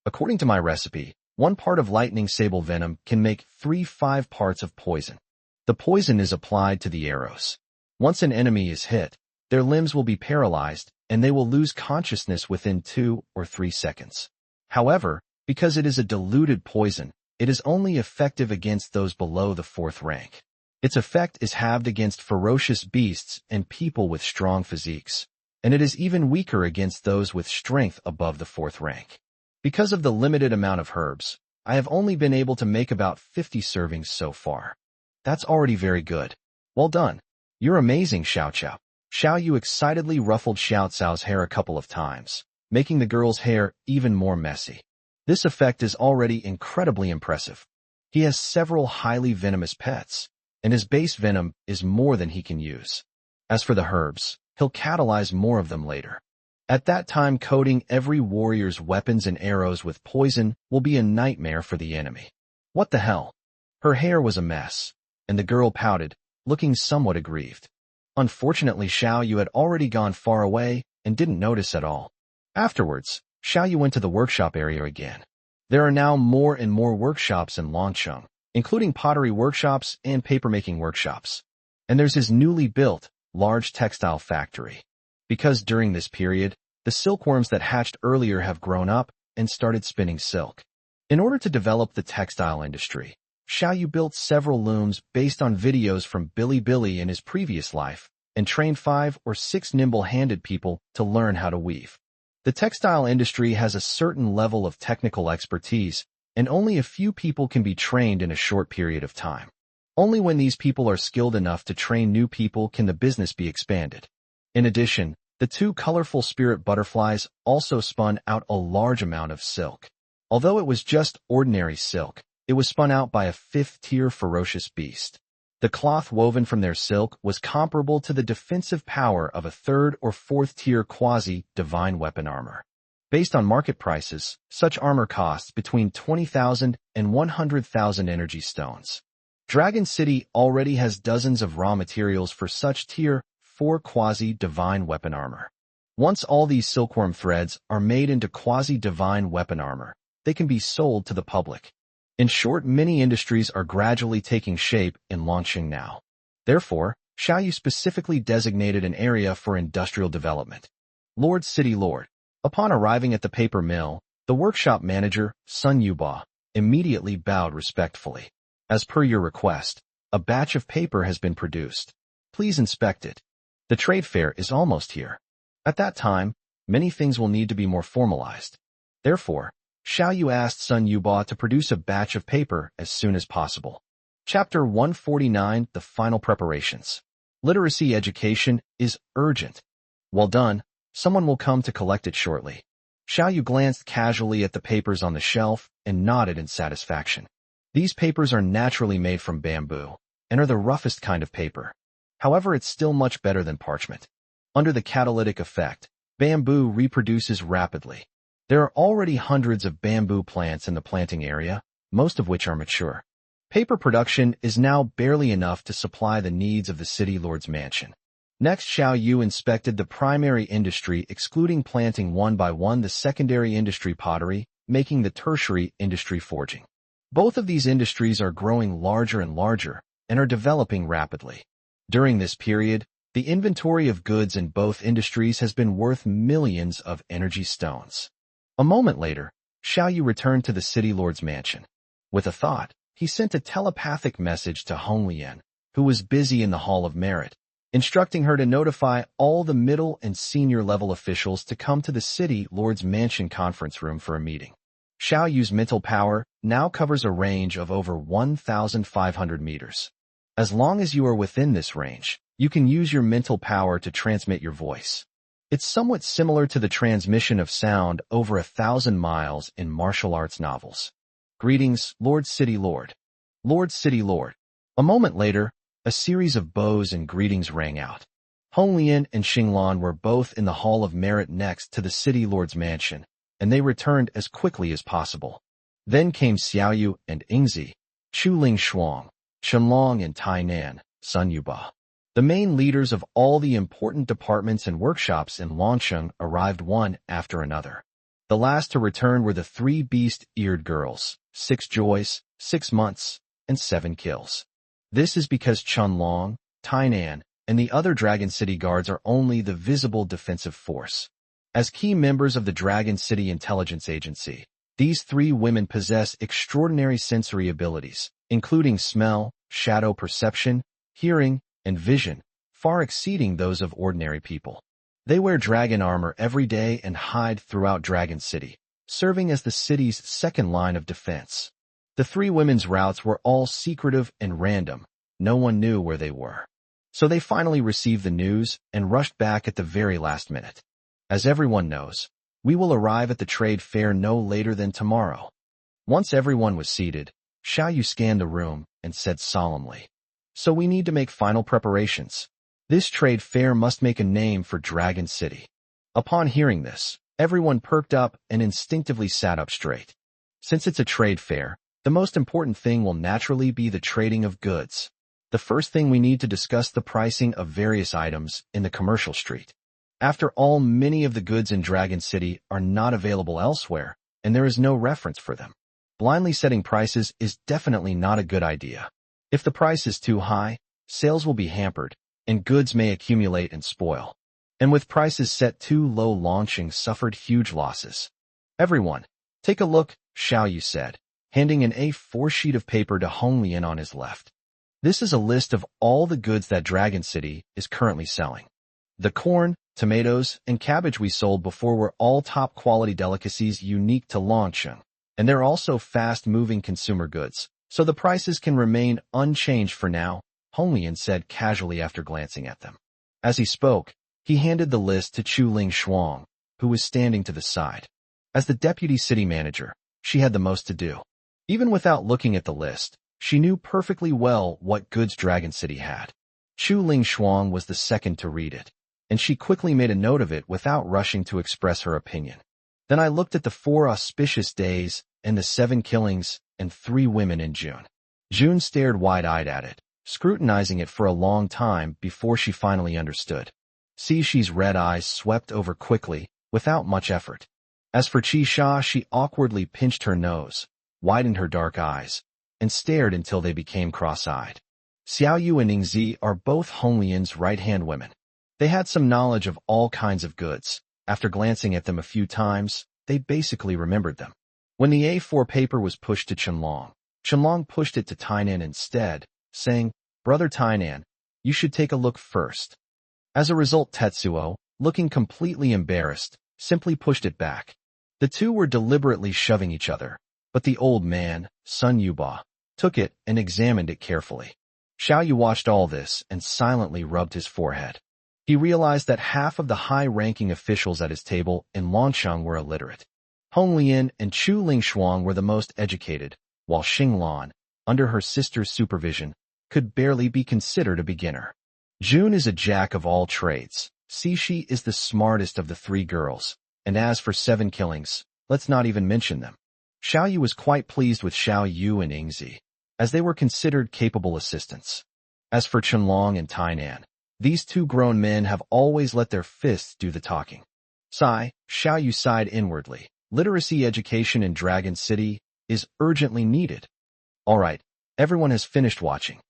According to my recipe, 1 part of lightning sable venom can make 3-5 parts of poison. The poison is applied to the arrows. Once an enemy is hit, their limbs will be paralyzed, and they will lose consciousness within 2 or 3 seconds. However, because it is a diluted poison, it is only effective against those below the 4th rank. Its effect is halved against ferocious beasts and people with strong physiques, and it is even weaker against those with strength above the 4th rank. Because of the limited amount of herbs, I have only been able to make about 50 servings so far. That's already very good. Well done. You're amazing, Xiao. Xiao Yu excitedly ruffled Xiao Cao's hair a couple of times, making the girl's hair even more messy. This effect is already incredibly impressive. He has several highly venomous pets, and his base venom is more than he can use. As for the herbs, he'll catalyze more of them later. At that time, coating every warrior's weapons and arrows with poison will be a nightmare for the enemy. What the hell? Her hair was a mess, and the girl pouted, looking somewhat aggrieved. Unfortunately, Xiao Yu had already gone far away and didn't notice at all. Afterwards, Xiao Yu went to the workshop area again. There are now more and more workshops in Longcheng, including pottery workshops and papermaking workshops. And there's his newly built, large textile factory. Because during this period, the silkworms that hatched earlier have grown up and started spinning silk. In order to develop the textile industry, Xiao Yu built several looms based on videos from Billy in his previous life and trained 5 or 6 nimble-handed people to learn how to weave. The textile industry has a certain level of technical expertise, and only a few people can be trained in a short period of time. Only when these people are skilled enough to train new people can the business be expanded. In addition, the 2 colorful spirit butterflies also spun out a large amount of silk. Although it was just ordinary silk, it was spun out by a 5th-tier ferocious beast. The cloth woven from their silk was comparable to the defensive power of a 3rd or 4th-tier quasi-divine weapon armor. Based on market prices, such armor costs between 20,000 and 100,000 energy stones. Dragon City already has dozens of raw materials for such tier 4 quasi-divine weapon armor. Once all these silkworm threads are made into quasi-divine weapon armor, they can be sold to the public. In short, many industries are gradually taking shape in Longcheng now. Therefore, Xiao Yu specifically designated an area for industrial development. Lord City Lord. Upon arriving at the paper mill, the workshop manager, Sun Yuba, immediately bowed respectfully. As per your request, a batch of paper has been produced. Please inspect it. The trade fair is almost here. At that time, many things will need to be more formalized. Therefore, Xiao Yu asked Sun Yuba to produce a batch of paper as soon as possible. Chapter 149, The Final Preparations. Literacy education is urgent. Well done, someone will come to collect it shortly. Xiao Yu glanced casually at the papers on the shelf and nodded in satisfaction. These papers are naturally made from bamboo, and are the roughest kind of paper. However, it's still much better than parchment. Under the catalytic effect, bamboo reproduces rapidly. There are already hundreds of bamboo plants in the planting area, most of which are mature. Paper production is now barely enough to supply the needs of the city lord's mansion. Next, Xiao Yu inspected the primary industry, excluding planting one by one the secondary industry pottery, making the tertiary industry forging. Both of these industries are growing larger and larger, and are developing rapidly. During this period, the inventory of goods in both industries has been worth millions of energy stones. A moment later, Xiao Yu returned to the city lord's mansion. With a thought, he sent a telepathic message to Hong Lian, who was busy in the Hall of Merit, instructing her to notify all the middle and senior level officials to come to the city lord's mansion conference room for a meeting. Xiao Yu's mental power now covers a range of over 1,500 meters. As long as you are within this range, you can use your mental power to transmit your voice. It's somewhat similar to the transmission of sound over 1,000 miles in martial arts novels. Greetings, Lord City Lord. Lord City Lord. A moment later, a series of bows and greetings rang out. Hong Lian and Xinglan were both in the Hall of Merit next to the city lord's mansion, and they returned as quickly as possible. Then came Xiao Yu and Yingzi, Chu Ling Shuang, Shenlong and Tainan, Sun Yuba. The main leaders of all the important departments and workshops in Longcheng arrived one after another. The last to return were the 3 beast-eared girls, 6 joys, 6 months, and 7 kills. This is because Chunlong, Tainan, and the other Dragon City guards are only the visible defensive force. As key members of the Dragon City Intelligence Agency, these 3 women possess extraordinary sensory abilities, including smell, shadow perception, hearing, and vision, far exceeding those of ordinary people. They wear dragon armor every day and hide throughout Dragon City, serving as the city's second line of defense. The 3 women's routes were all secretive and random. No one knew where they were. So they finally received the news and rushed back at the very last minute. As everyone knows, we will arrive at the trade fair no later than tomorrow. Once everyone was seated, Xiao Yu scanned the room and said solemnly, "So we need to make final preparations. This trade fair must make a name for Dragon City." Upon hearing this, everyone perked up and instinctively sat up straight. Since it's a trade fair, the most important thing will naturally be the trading of goods. The first thing we need to discuss the pricing of various items in the commercial street. After all, many of the goods in Dragon City are not available elsewhere, and there is no reference for them. Blindly setting prices is definitely not a good idea. If the price is too high, sales will be hampered, and goods may accumulate and spoil. And with prices set too low, launching suffered huge losses. "Everyone, take a look," Xiao Yu said, handing an A4 sheet of paper to Hong Lian on his left. "This is a list of all the goods that Dragon City is currently selling. The corn, tomatoes, and cabbage we sold before were all top-quality delicacies unique to Longcheng, and they're also fast-moving consumer goods, so the prices can remain unchanged for now," Hong Lian said casually after glancing at them. As he spoke, he handed the list to Chu Ling Shuang, who was standing to the side. As the deputy city manager, she had the most to do. Even without looking at the list, she knew perfectly well what goods Dragon City had. Chu Ling Shuang was the second to read it, and she quickly made a note of it without rushing to express her opinion. "Then I looked at the 4 auspicious days and the 7 killings and 3 women in June." June stared wide-eyed at it, scrutinizing it for a long time before she finally understood. Cixi red eyes swept over quickly, without much effort. As for Qisha, she awkwardly pinched her nose, widened her dark eyes, and stared until they became cross-eyed. Xiao Yu and Ningzi are both Hong Lian's right-hand women. They had some knowledge of all kinds of goods. After glancing at them a few times, they basically remembered them. When the A4 paper was pushed to Qianlong pushed it to Tainan instead, saying, "Brother Tainan, you should take a look first." As a result, Tetsuo, looking completely embarrassed, simply pushed it back. The two were deliberately shoving each other, but the old man, Sun Yuba, took it and examined it carefully. Xiao Yu watched all this and silently rubbed his forehead. He realized that half of the high-ranking officials at his table in Longcheng were illiterate. Hong Lian and Chu Ling Shuang were the most educated, while Xing Lan, under her sister's supervision, could barely be considered a beginner. June is a jack of all trades. Cixi is the smartest of the 3 girls, and as for 7 killings, let's not even mention them. Xiao Yu was quite pleased with Xiao Yu and Yingzi, as they were considered capable assistants. As for Qianlong and Tainan, these 2 grown men have always let their fists do the talking. Sigh, Xiao Yu sighed inwardly. Literacy education in Dragon City is urgently needed. All right, everyone has finished watching.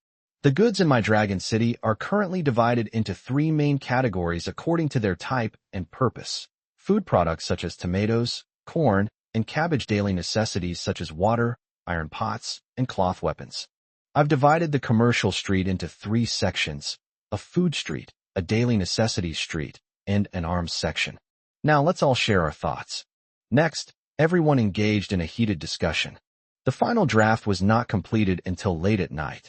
The goods in my Dragon City are currently divided into 3 main categories according to their type and purpose. Food products such as tomatoes, corn, and cabbage, daily necessities such as water, iron pots, and cloth weapons. I've divided the commercial street into 3 sections: a food street, a daily necessities street, and an arms section. Now let's all share our thoughts. Next, everyone engaged in a heated discussion. The final draft was not completed until late at night.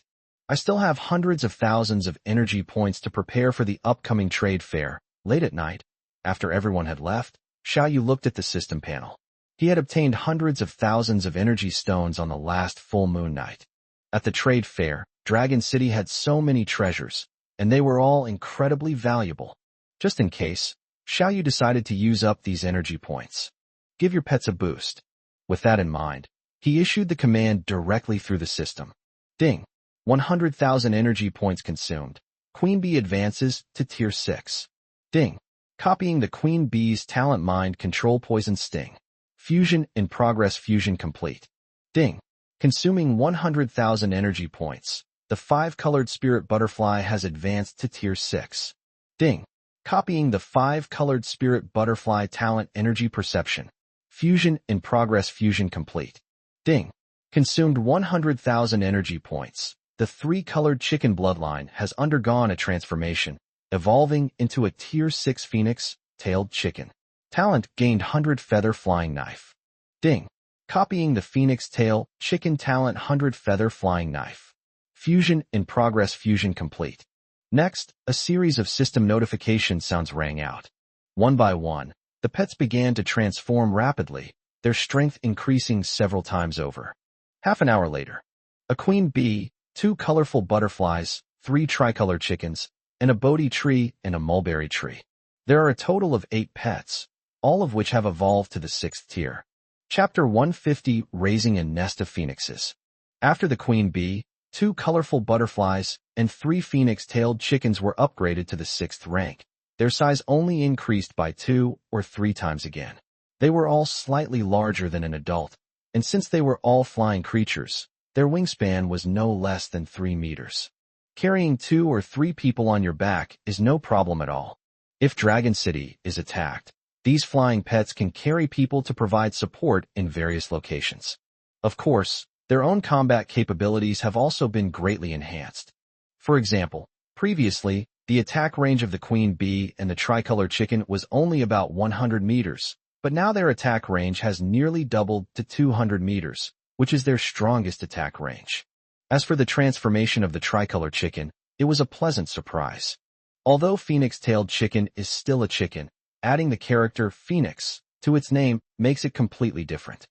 I still have hundreds of thousands of energy points to prepare for the upcoming trade fair. Late at night, after everyone had left, Xiao Yu looked at the system panel. He had obtained hundreds of thousands of energy stones on the last full moon night. At the trade fair, Dragon City had so many treasures, and they were all incredibly valuable. Just in case, Xiao Yu decided to use up these energy points. Give your pets a boost. With that in mind, he issued the command directly through the system. Ding! 100,000 energy points consumed. Queen Bee advances to Tier 6. Ding! Copying the Queen Bee's talent, Mind Control, Poison Sting. Fusion in progress. Fusion complete. Ding! Consuming 100,000 energy points. The 5-colored Spirit Butterfly has advanced to Tier 6. Ding! Copying the 5-colored Spirit Butterfly talent, Energy Perception. Fusion in progress. Fusion complete. Ding! Consumed 100,000 energy points. The 3-colored Chicken Bloodline has undergone a transformation, evolving into a Tier 6 Phoenix-tailed chicken. Talent gained 100 Feather Flying Knife. Ding! Copying the Phoenix Tail Chicken talent, 100 Feather Flying Knife. Fusion in progress. Fusion complete. Next, a series of system notification sounds rang out. One by one, the pets began to transform rapidly, their strength increasing several times over. Half an hour later, a queen bee, 2 colorful butterflies, 3 tricolor chickens, and a Bodhi tree and a mulberry tree. There are a total of 8 pets, all of which have evolved to the 6th tier. Chapter 150, Raising a Nest of Phoenixes. After the queen bee, 2 colorful butterflies, and 3 phoenix-tailed chickens were upgraded to the 6th rank. Their size only increased by 2 or 3 times again. They were all slightly larger than an adult, and since they were all flying creatures, their wingspan was no less than 3 meters. Carrying 2 or 3 people on your back is no problem at all. If Dragon City is attacked, these flying pets can carry people to provide support in various locations. Of course, their own combat capabilities have also been greatly enhanced. For example, previously, the attack range of the queen bee and the tricolor chicken was only about 100 meters, but now their attack range has nearly doubled to 200 meters, which is their strongest attack range. As for the transformation of the tricolor chicken, it was a pleasant surprise. Although phoenix-tailed chicken is still a chicken, adding the character Phoenix to its name makes it completely different.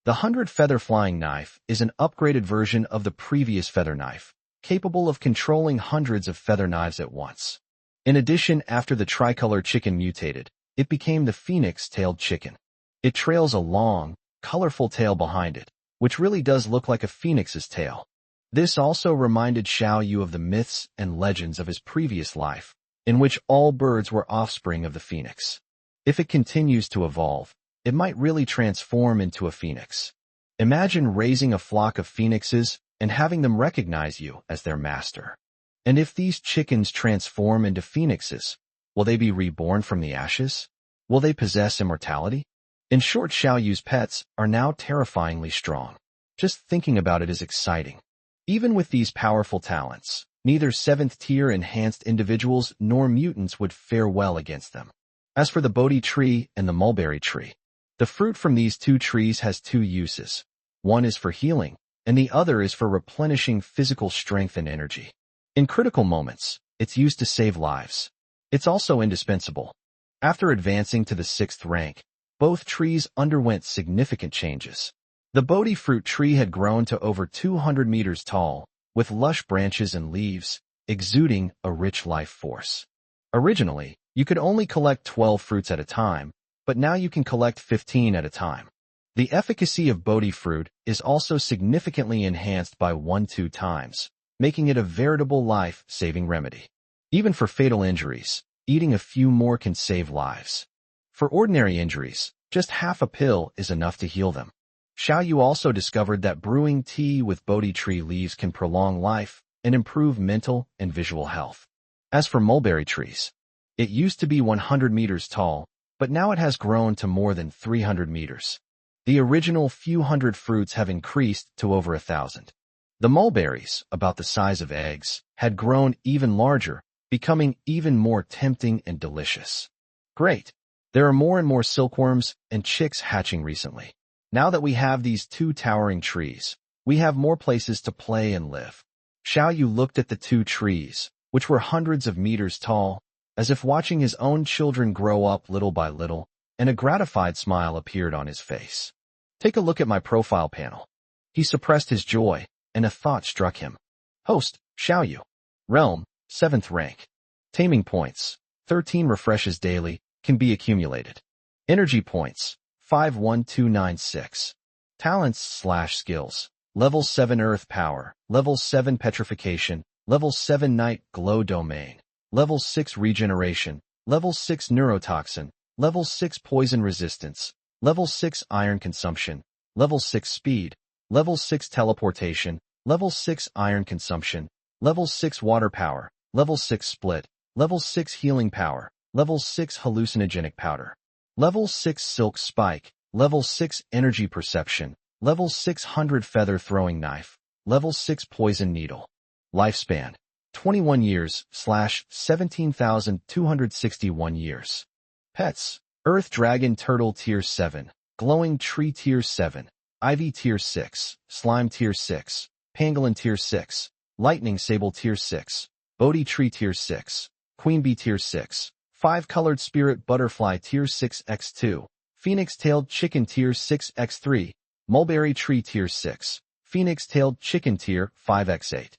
The 100-feather flying knife is an upgraded version of the previous feather knife, capable of controlling hundreds of feather knives at once. In addition, after the tricolor chicken mutated, it became the phoenix-tailed chicken. It trails a long, colorful tail behind it, which really does look like a phoenix's tail. This also reminded Xiao Yu of the myths and legends of his previous life, in which all birds were offspring of the phoenix. If it continues to evolve, it might really transform into a phoenix. Imagine raising a flock of phoenixes and having them recognize you as their master. And if these chickens transform into phoenixes, will they be reborn from the ashes? Will they possess immortality? In short, Xiao Yu's pets are now terrifyingly strong. Just thinking about it is exciting. Even with these powerful talents, neither 7th-tier enhanced individuals nor mutants would fare well against them. As for the Bodhi tree and the mulberry tree, the fruit from these 2 trees has 2 uses. One is for healing, and the other is for replenishing physical strength and energy. In critical moments, it's used to save lives. It's also indispensable. After advancing to the 6th rank, both trees underwent significant changes. The Bodhi fruit tree had grown to over 200 meters tall, with lush branches and leaves, exuding a rich life force. Originally, you could only collect 12 fruits at a time, but now you can collect 15 at a time. The efficacy of Bodhi fruit is also significantly enhanced by 1-2 times, making it a veritable life-saving remedy. Even for fatal injuries, eating a few more can save lives. For ordinary injuries, just half a pill is enough to heal them. Xiao Yu also discovered that brewing tea with Bodhi tree leaves can prolong life and improve mental and visual health. As for mulberry trees, it used to be 100 meters tall, but now it has grown to more than 300 meters. The original few hundred fruits have increased to over 1,000. The mulberries, about the size of eggs, had grown even larger, becoming even more tempting and delicious. Great! There are more and more silkworms and chicks hatching recently. Now that we have these 2 towering trees, we have more places to play and live. Xiao Yu looked at the 2 trees, which were hundreds of meters tall, as if watching his own children grow up little by little, and a gratified smile appeared on his face. Take a look at my profile panel. He suppressed his joy, and a thought struck him. Host, Xiao Yu. Realm, 7th rank. Taming points, 13 refreshes daily, can be accumulated. Energy points, 51296. Talents/skills. Level 7 Earth Power, Level 7 Petrification, Level 7 Night Glow Domain, Level 6 Regeneration, Level 6 Neurotoxin, Level 6 Poison Resistance, Level 6 Iron Consumption, Level 6 Speed, Level 6 Teleportation, Level 6 Iron Consumption, Level 6 Water Power, Level 6 Split, Level 6 Healing Power, Level 6 Hallucinogenic Powder, Level 6 Silk Spike, Level 6 Energy Perception, Level 600 Feather Throwing Knife, Level 6 Poison Needle. Lifespan, 21 years/17,261 years. Pets, Earth Dragon Turtle Tier 7, Glowing Tree Tier 7, Ivy Tier 6, Slime Tier 6, Pangolin Tier 6, Lightning Sable Tier 6, Bodhi Tree Tier 6, Queen Bee Tier 6, 5-Colored Spirit Butterfly Tier 6x2, Phoenix-Tailed Chicken Tier 6x3, Mulberry Tree Tier 6, Phoenix-tailed chicken tier 5x8.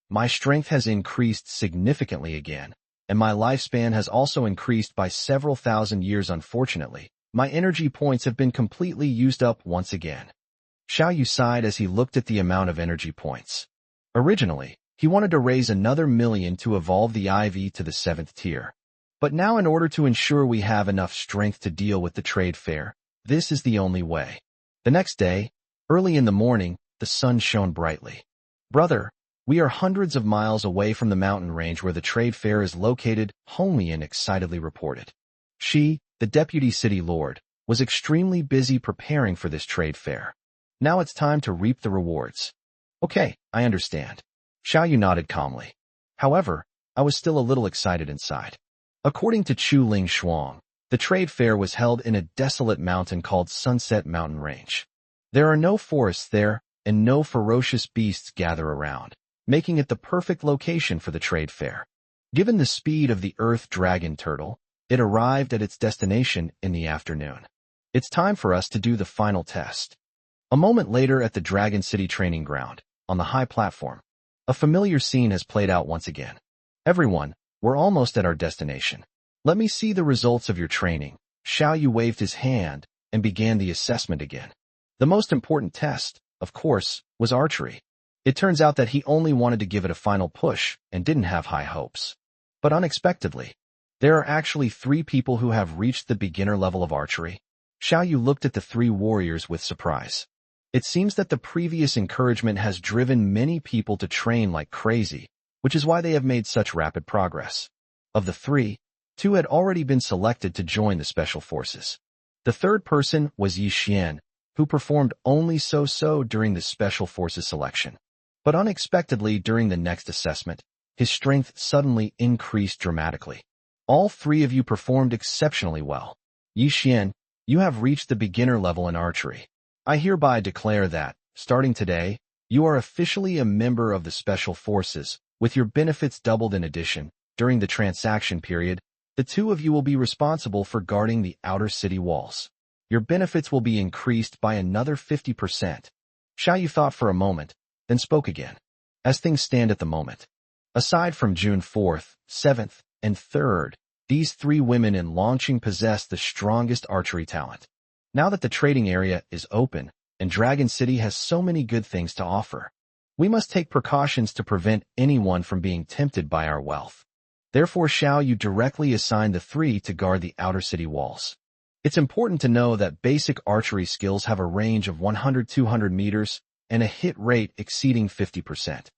My strength has increased significantly again, and my lifespan has also increased by several thousand years. Unfortunately, my energy points have been completely used up once again. Xiao Yu sighed as he looked at the amount of energy points. Originally, he wanted to raise another 1,000,000 to evolve the IV to the 7th tier. But now, in order to ensure we have enough strength to deal with the trade fair, this is the only way. The next day, early in the morning, the sun shone brightly. Brother, we are hundreds of miles away from the mountain range where the trade fair is located, Hong Lian excitedly reported. She, the deputy city lord, was extremely busy preparing for this trade fair. Now it's time to reap the rewards. Okay, I understand. Xiao Yu nodded calmly. However, I was still a little excited inside. According to Chu Ling Shuang, the trade fair was held in a desolate mountain called Sunset Mountain Range. There are no forests there, and no ferocious beasts gather around, making it the perfect location for the trade fair. Given the speed of the earth dragon turtle, it arrived at its destination in the afternoon. It's time for us to do the final test. A moment later at the Dragon City training ground, on the high platform, a familiar scene has played out once again. Everyone, we're almost at our destination. Let me see the results of your training. Xiao Yu waved his hand and began the assessment again. The most important test, of course, was archery. It turns out that he only wanted to give it a final push and didn't have high hopes. But unexpectedly, there are actually 3 people who have reached the beginner level of archery. Xiao Yu looked at the 3 warriors with surprise. It seems that the previous encouragement has driven many people to train like crazy, which is why they have made such rapid progress. Of the 3, 2 had already been selected to join the special forces. The third person was Yi Xian, who performed only so-so during the special forces selection. But unexpectedly during the next assessment, his strength suddenly increased dramatically. All 3 of you performed exceptionally well. Yi Xian, you have reached the beginner level in archery. I hereby declare that, starting today, you are officially a member of the Special Forces, with your benefits doubled. In addition, during the transaction period, the 2 of you will be responsible for guarding the outer city walls. Your benefits will be increased by another 50%. Xiao Yu thought for a moment, then spoke again. As things stand at the moment, aside from June 4th, 7th, and 3rd, these 3 women in Longqing possess the strongest archery talent. Now that the trading area is open, and Dragon City has so many good things to offer, we must take precautions to prevent anyone from being tempted by our wealth. Therefore, Xiao Yu directly assigned the 3 to guard the outer city walls. It's important to know that basic archery skills have a range of 100-200 meters and a hit rate exceeding 50%.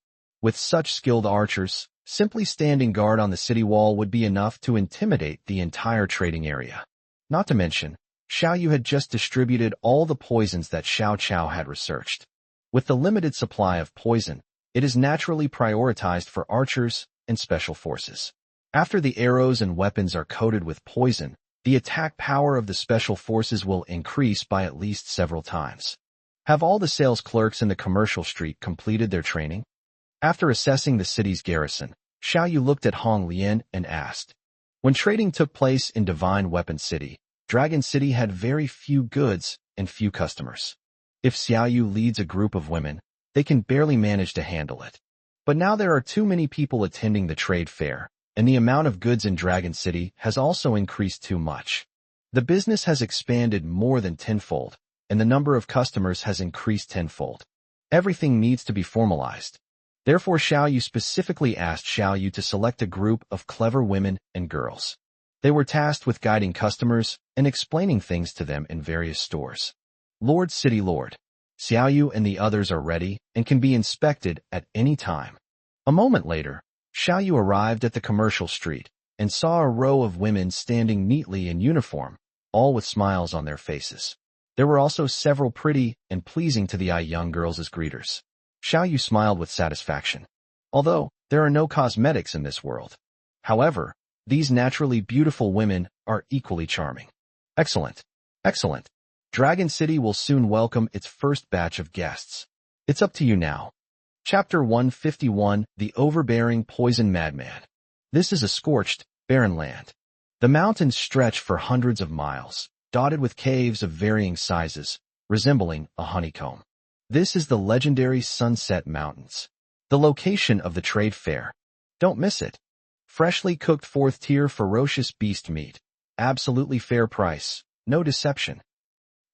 With such skilled archers, simply standing guard on the city wall would be enough to intimidate the entire trading area. Not to mention, Xiao Yu had just distributed all the poisons that Xiao Chao had researched. With the limited supply of poison, it is naturally prioritized for archers and special forces. After the arrows and weapons are coated with poison, the attack power of the special forces will increase by at least several times. Have all the sales clerks in the commercial street completed their training? After assessing the city's garrison, Xiao Yu looked at Hong Lian and asked. When trading took place in Divine Weapon City, Dragon City had very few goods and few customers. If Xiao Yu leads a group of women, they can barely manage to handle it. But now there are too many people attending the trade fair, and the amount of goods in Dragon City has also increased too much. The business has expanded more than tenfold, and the number of customers has increased tenfold. Everything needs to be formalized. Therefore, Xiao Yu specifically asked Xiao Yu to select a group of clever women and girls. They were tasked with guiding customers and explaining things to them in various stores. Lord City Lord, Xiao Yu and the others are ready and can be inspected at any time. A moment later, Xiao Yu arrived at the commercial street and saw a row of women standing neatly in uniform, all with smiles on their faces. There were also several pretty and pleasing to the eye young girls as greeters. Xiao Yu smiled with satisfaction. Although there are no cosmetics in this world. However, these naturally beautiful women are equally charming. Excellent. Excellent. Dragon City will soon welcome its first batch of guests. It's up to you now. Chapter 151, The Overbearing Poison Madman. This is a scorched, barren land. The mountains stretch for hundreds of miles, dotted with caves of varying sizes, resembling a honeycomb. This is the legendary Sunset Mountains, the location of the trade fair. Don't miss it. Freshly cooked 4th-tier ferocious beast meat. Absolutely fair price. No deception.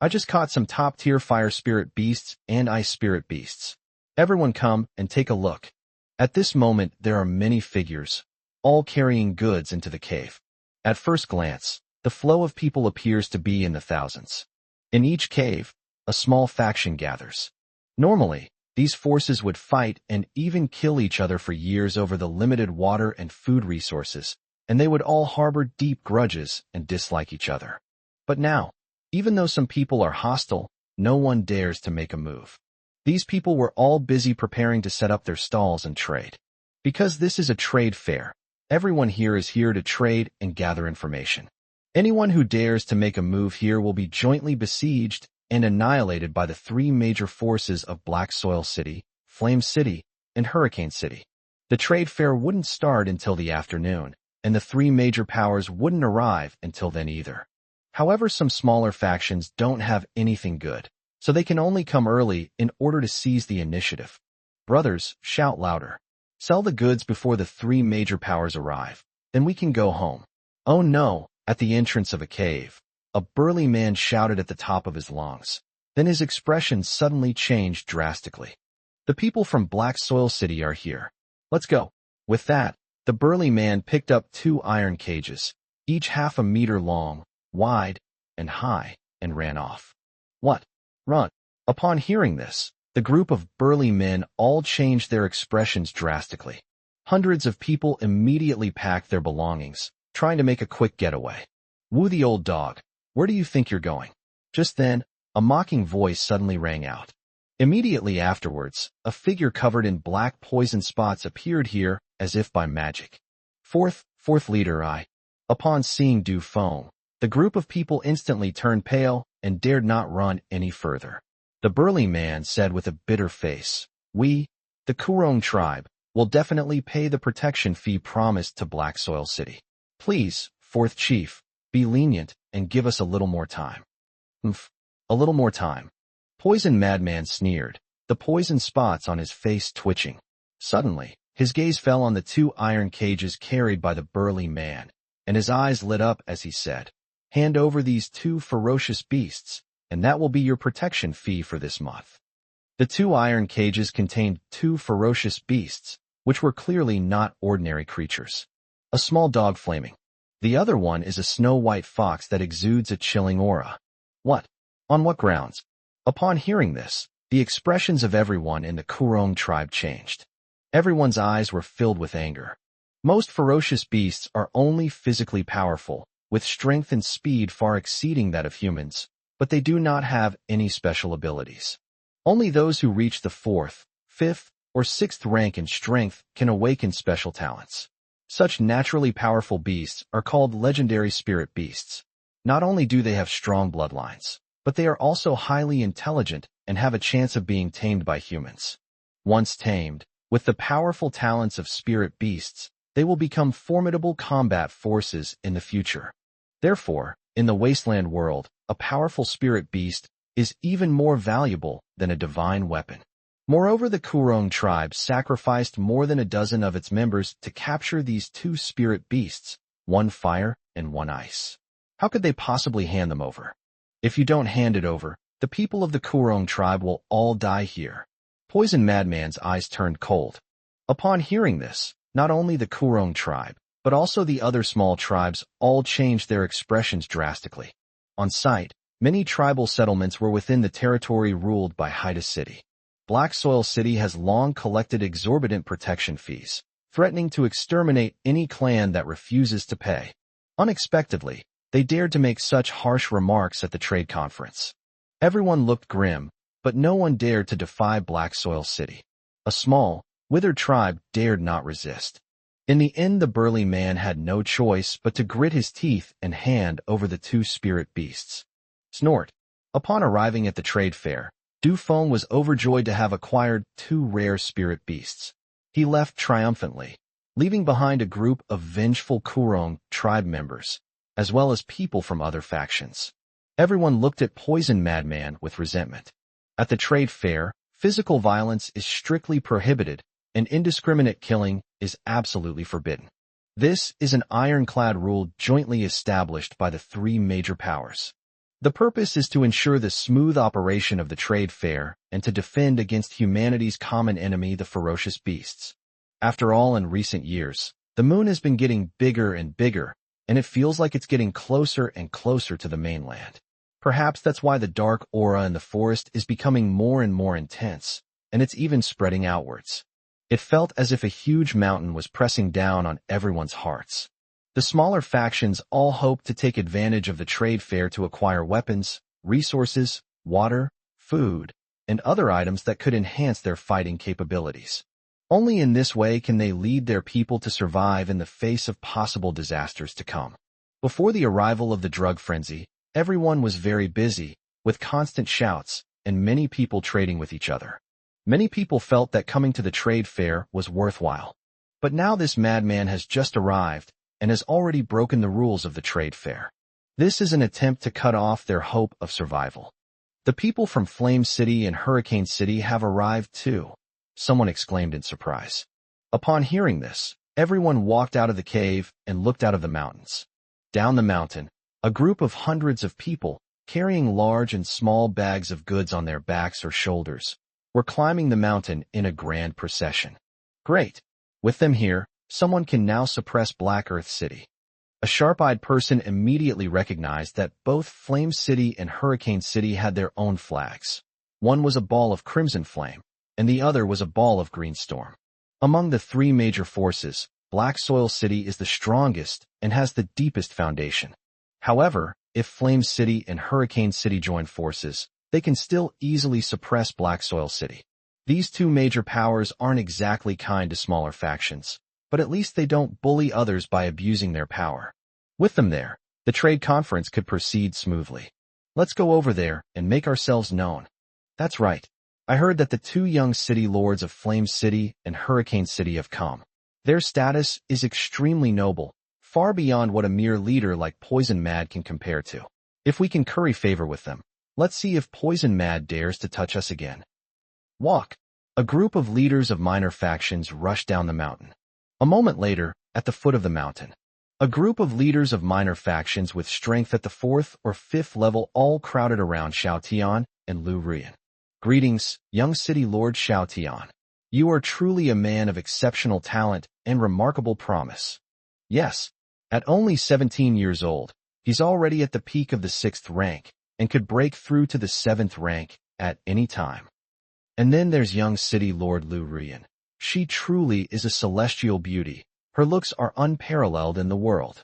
I just caught some top-tier fire spirit beasts and ice spirit beasts. Everyone come and take a look. At this moment, there are many figures, all carrying goods into the cave. At first glance, the flow of people appears to be in the thousands. In each cave, a small faction gathers. Normally, these forces would fight and even kill each other for years over the limited water and food resources, and they would all harbor deep grudges and dislike each other. But now, even though some people are hostile, no one dares to make a move. These people were all busy preparing to set up their stalls and trade. Because this is a trade fair, everyone here is here to trade and gather information. Anyone who dares to make a move here will be jointly besieged and annihilated by the 3 major forces of Black Soil City, Flame City, and Hurricane City. The trade fair wouldn't start until the afternoon, and the 3 major powers wouldn't arrive until then either. However, some smaller factions don't have anything good, so they can only come early in order to seize the initiative. Brothers, shout louder. Sell the goods before the 3 major powers arrive. Then we can go home. Oh no, at the entrance of a cave, a burly man shouted at the top of his lungs. Then his expression suddenly changed drastically. The people from Black Soil City are here. Let's go. With that, the burly man picked up 2 iron cages, each half a meter long, wide, and high, and ran off. What? Run. Upon hearing this, the group of burly men all changed their expressions drastically. Hundreds of people immediately packed their belongings, trying to make a quick getaway. Woo the old dog, where do you think you're going? Just then, a mocking voice suddenly rang out. Immediately afterwards, a figure covered in black poison spots appeared here as if by magic. Fourth leader I. Upon seeing Du Feng, the group of people instantly turned pale and dared not run any further. The burly man said with a bitter face, "We, the Kurong tribe, will definitely pay the protection fee promised to Black Soil City. Please, 4th Chief, be lenient and give us a little more time." A little more time. Poison Madman sneered, the poison spots on his face twitching. Suddenly, his gaze fell on the 2 iron cages carried by the burly man, and his eyes lit up as he said, "Hand over these 2 ferocious beasts, and that will be your protection fee for this month." The 2 iron cages contained 2 ferocious beasts, which were clearly not ordinary creatures. A small dog flaming. The other one is a snow-white fox that exudes a chilling aura. What? On what grounds? Upon hearing this, the expressions of everyone in the Kurong tribe changed. Everyone's eyes were filled with anger. Most ferocious beasts are only physically powerful, with strength and speed far exceeding that of humans, but they do not have any special abilities. Only those who reach the 4th, 5th, or 6th rank in strength can awaken special talents. Such naturally powerful beasts are called legendary spirit beasts. Not only do they have strong bloodlines, but they are also highly intelligent and have a chance of being tamed by humans. Once tamed, with the powerful talents of spirit beasts, they will become formidable combat forces in the future. Therefore, in the Wasteland world, a powerful spirit beast is even more valuable than a divine weapon. Moreover, the Kurong tribe sacrificed more than a dozen of its members to capture these 2 spirit beasts, 1 fire and 1 ice. How could they possibly hand them over? If you don't hand it over, the people of the Kurong tribe will all die here. Poison Madman's eyes turned cold. Upon hearing this, not only the Kurong tribe, but also the other small tribes all changed their expressions drastically. On sight, many tribal settlements were within the territory ruled by Haida City. Black Soil City has long collected exorbitant protection fees, threatening to exterminate any clan that refuses to pay. Unexpectedly, they dared to make such harsh remarks at the trade conference. Everyone looked grim, but no one dared to defy Black Soil City. A small, withered tribe dared not resist. In the end, the burly man had no choice but to grit his teeth and hand over the 2 spirit beasts. Snort. Upon arriving at the trade fair, Du Feng was overjoyed to have acquired 2 rare spirit beasts. He left triumphantly, leaving behind a group of vengeful Kurong tribe members, as well as people from other factions. Everyone looked at Poison Madman with resentment. At the trade fair, Physical violence is strictly prohibited, and indiscriminate killing is absolutely forbidden. This is an ironclad rule jointly established by the three major powers. The purpose is to ensure the smooth operation of the trade fair and to defend against humanity's common enemy, the ferocious beasts. After all, in recent years, the moon has been getting bigger and bigger, and it feels like it's getting closer and closer to the mainland. Perhaps that's why the dark aura in the forest is becoming more and more intense, and it's even spreading outwards. It felt as if a huge mountain was pressing down on everyone's hearts. The smaller factions all hoped to take advantage of the trade fair to acquire weapons, resources, water, food, and other items that could enhance their fighting capabilities. Only in this way can they lead their people to survive in the face of possible disasters to come. Before the arrival of the drug frenzy, everyone was very busy, with constant shouts, and many people trading with each other. Many people felt that coming to the trade fair was worthwhile. But now this madman has just arrived, and has already broken the rules of the trade fair. This is an attempt to cut off their hope of survival. The people from Flame City and Hurricane City have arrived too, someone exclaimed in surprise. Upon hearing this, everyone walked out of the cave and looked out of the mountains. Down the mountain, a group of hundreds of people, carrying large and small bags of goods on their backs or shoulders, were climbing the mountain in a grand procession. Great! With them here, someone can now suppress Black Earth City. A sharp-eyed person immediately recognized that both Flame City and Hurricane City had their own flags. One was a ball of crimson flame, and the other was a ball of green storm. Among the three major forces, Black Soil City is the strongest and has the deepest foundation. However, if Flame City and Hurricane City join forces, they can still easily suppress Black Soil City. These two major powers aren't exactly kind to smaller factions, but at least they don't bully others by abusing their power. With them there, the trade conference could proceed smoothly. Let's go over there and make ourselves known. That's right. I heard that the two young city lords of Flame City and Hurricane City have come. Their status is extremely noble, far beyond what a mere leader like Poison Mad can compare to. If we can curry favor with them, let's see if Poison Mad dares to touch us again. Walk. A group of leaders of minor factions rushed down the mountain. A moment later, at the foot of the mountain, a group of leaders of minor factions with strength at the 4th or 5th level all crowded around Xiao Tian and Lu Ruyan. Greetings, young city lord Xiao Tian. You are truly a man of exceptional talent and remarkable promise. Yes, at only 17 years old, he's already at the peak of the 6th rank and could break through to the 7th rank at any time. And then there's young city lord Lu Ruyan. She truly is a celestial beauty. Her looks are unparalleled in the world.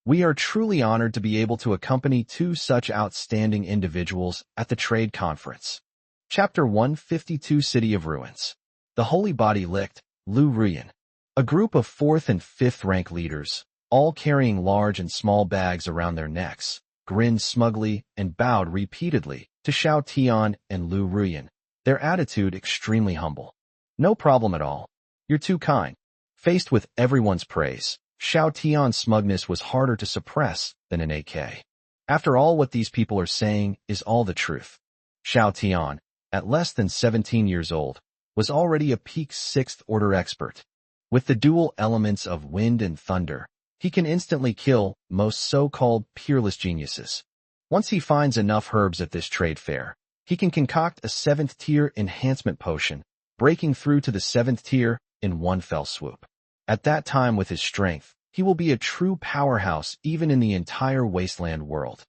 We are truly honored to be able to accompany two such outstanding individuals at the trade conference. Chapter 152 City of Ruins. The Holy Body Licked, Lu Ruyan. A group of 4th and 5th rank leaders, all carrying large and small bags around their necks, grinned smugly and bowed repeatedly to Xiao Tian and Lu Ruyan, their attitude extremely humble. No problem at all. You're too kind. Faced with everyone's praise, Xiao Tian's smugness was harder to suppress than an AK. After all, what these people are saying is all the truth. Xiao Tian, at less than 17 years old, was already a peak 6th order expert. With the dual elements of wind and thunder, he can instantly kill most so-called peerless geniuses. Once he finds enough herbs at this trade fair, he can concoct a 7th tier enhancement potion, breaking through to the 7th tier in one fell swoop. At that time, with his strength, he will be a true powerhouse even in the entire Wasteland world.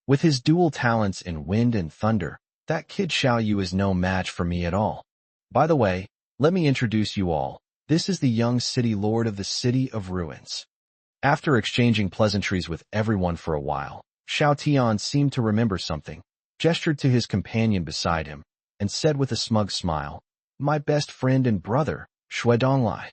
With his dual talents in wind and thunder, that kid Xiao Yu is no match for me at all. By the way, let me introduce you all. This is the young city lord of the City of Ruins. After exchanging pleasantries with everyone for a while, Xiao Tian seemed to remember something, gestured to his companion beside him, and said with a smug smile, "My best friend and brother, Shui Donglai."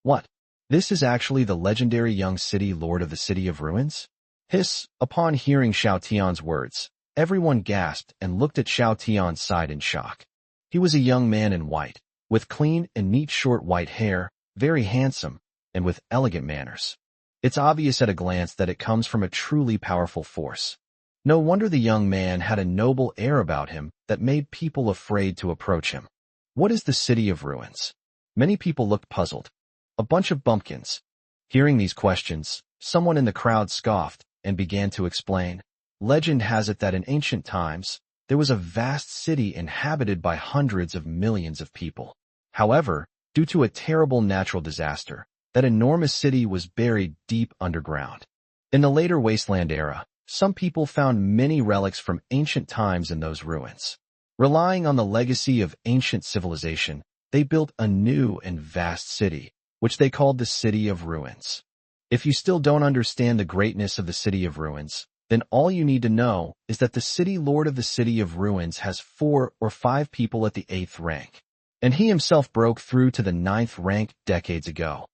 What? This is actually the legendary young city lord of the City of Ruins? Hiss! Upon hearing Xiao Tian's words, everyone gasped and looked at Xiao Tian's side in shock. He was a young man in white, with clean and neat short white hair, very handsome, and with elegant manners. It's obvious at a glance that it comes from a truly powerful force. No wonder the young man had a noble air about him that made people afraid to approach him. What is the City of Ruins? Many people looked puzzled. A bunch of bumpkins. Hearing these questions, someone in the crowd scoffed and began to explain. Legend has it that in ancient times, there was a vast city inhabited by hundreds of millions of people. However, due to a terrible natural disaster, that enormous city was buried deep underground. In the later Wasteland era, some people found many relics from ancient times in those ruins. Relying on the legacy of ancient civilization, they built a new and vast city, which they called the City of Ruins. If you still don't understand the greatness of the City of Ruins, then all you need to know is that the city lord of the City of Ruins has 4 or 5 people at the 8th rank, and he himself broke through to the 9th rank decades ago.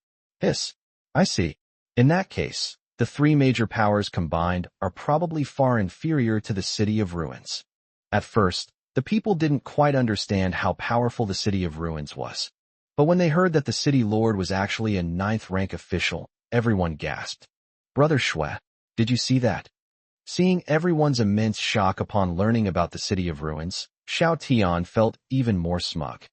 I see. In that case, the 3 major powers combined are probably far inferior to the City of Ruins. At first, the people didn't quite understand how powerful the City of Ruins was. But when they heard that the city lord was actually a 9th rank official, everyone gasped. Brother Shui, did you see that? Seeing everyone's immense shock upon learning about the City of Ruins, Xiao Tian felt even more smug.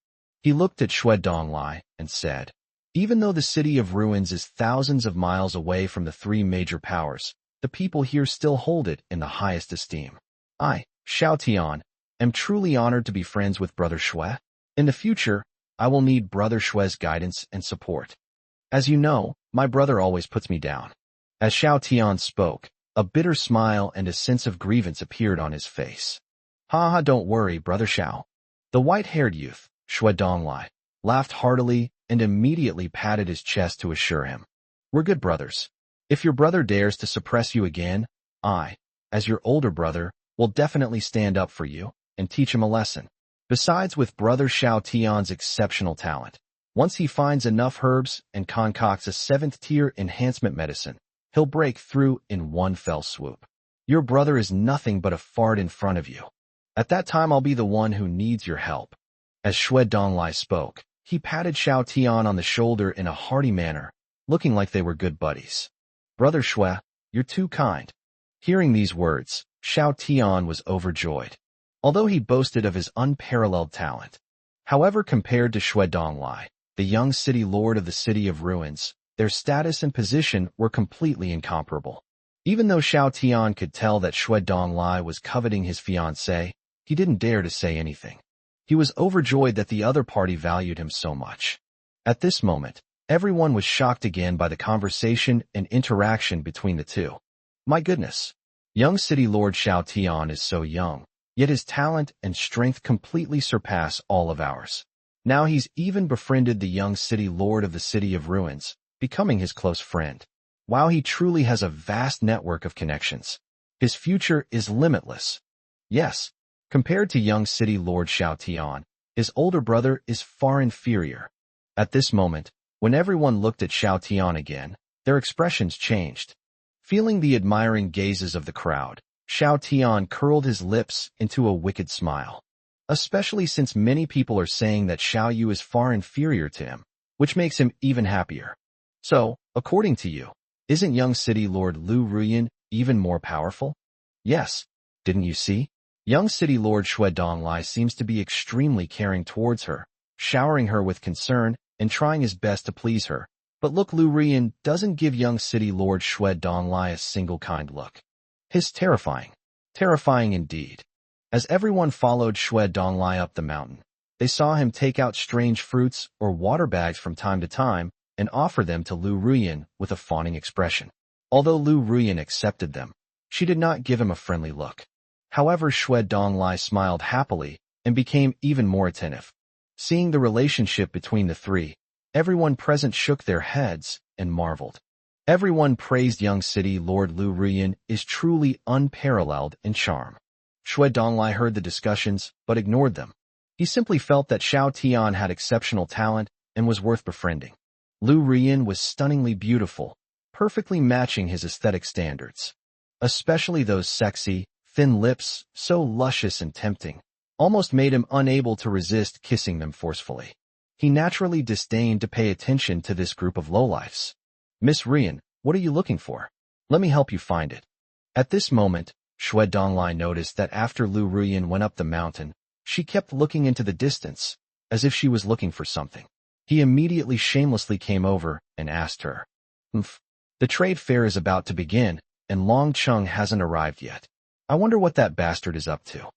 He looked at Shui Donglai and said, even though the City of Ruins is thousands of miles away from the 3 major powers, the people here still hold it in the highest esteem. I, Xiao Tian, am truly honored to be friends with Brother Shui. In the future, I will need Brother Shui's guidance and support. As you know, my brother always puts me down. As Xiao Tian spoke, a bitter smile and a sense of grievance appeared on his face. Ha, don't worry, Brother Xiao. The white-haired youth, Shui Donglai, laughed heartily and immediately patted his chest to assure him. We're good brothers. If your brother dares to suppress you again, I, as your older brother, will definitely stand up for you and teach him a lesson. Besides, with Brother Xiao Tian's exceptional talent, once he finds enough herbs and concocts a 7th-tier enhancement medicine, he'll break through in one fell swoop. Your brother is nothing but a fart in front of you. At that time, I'll be the one who needs your help. As Shui Donglai spoke, he patted Xiao Tian on the shoulder in a hearty manner, looking like they were good buddies. Brother Shui, you're too kind. Hearing these words, Xiao Tian was overjoyed, although he boasted of his unparalleled talent. However, compared to Shui Donglai, the young city lord of the City of Ruins, their status and position were completely incomparable. Even though Xiao Tian could tell that Shui Donglai was coveting his fiancée, he didn't dare to say anything. He was overjoyed that the other party valued him so much. At this moment, everyone was shocked again by the conversation and interaction between the two. My goodness! Young city lord Xiao Tian is so young, yet his talent and strength completely surpass all of ours. Now he's even befriended the young city lord of the City of Ruins, becoming his close friend. Wow, he truly has a vast network of connections. His future is limitless. Yes, compared to young city lord Xiao Tian, his older brother is far inferior. At this moment, when everyone looked at Xiao Tian again, their expressions changed. Feeling the admiring gazes of the crowd, Xiao Tian curled his lips into a wicked smile. Especially since many people are saying that Xiao Yu is far inferior to him, which makes him even happier. So, according to you, isn't young city lord Lu Ruyan even more powerful? Yes, didn't you see? Young city lord Shui Donglai seems to be extremely caring towards her, showering her with concern and trying his best to please her. But look, Lu Ruyan doesn't give young city lord Shui Donglai a single kind look. His terrifying. Terrifying indeed. As everyone followed Shui Donglai up the mountain, they saw him take out strange fruits or water bags from time to time and offer them to Lu Ruyan with a fawning expression. Although Lu Ruyan accepted them, she did not give him a friendly look. However, Shui Donglai smiled happily and became even more attentive. Seeing the relationship between the three, everyone present shook their heads and marveled. Everyone praised young city lord Lu Ruyan is truly unparalleled in charm. Shui Donglai heard the discussions but ignored them. He simply felt that Xiao Tian had exceptional talent and was worth befriending. Lu Ruyan was stunningly beautiful, perfectly matching his aesthetic standards. Especially those sexy, thin lips, so luscious and tempting, almost made him unable to resist kissing them forcefully. He naturally disdained to pay attention to this group of lowlifes. Miss Ruyan, what are you looking for? Let me help you find it. At this moment, Shui Donglai noticed that after Lu Ruyan went up the mountain, she kept looking into the distance, as if she was looking for something. He immediately shamelessly came over and asked her, "Umph, the trade fair is about to begin, and Long Chung hasn't arrived yet. I wonder what that bastard is up to."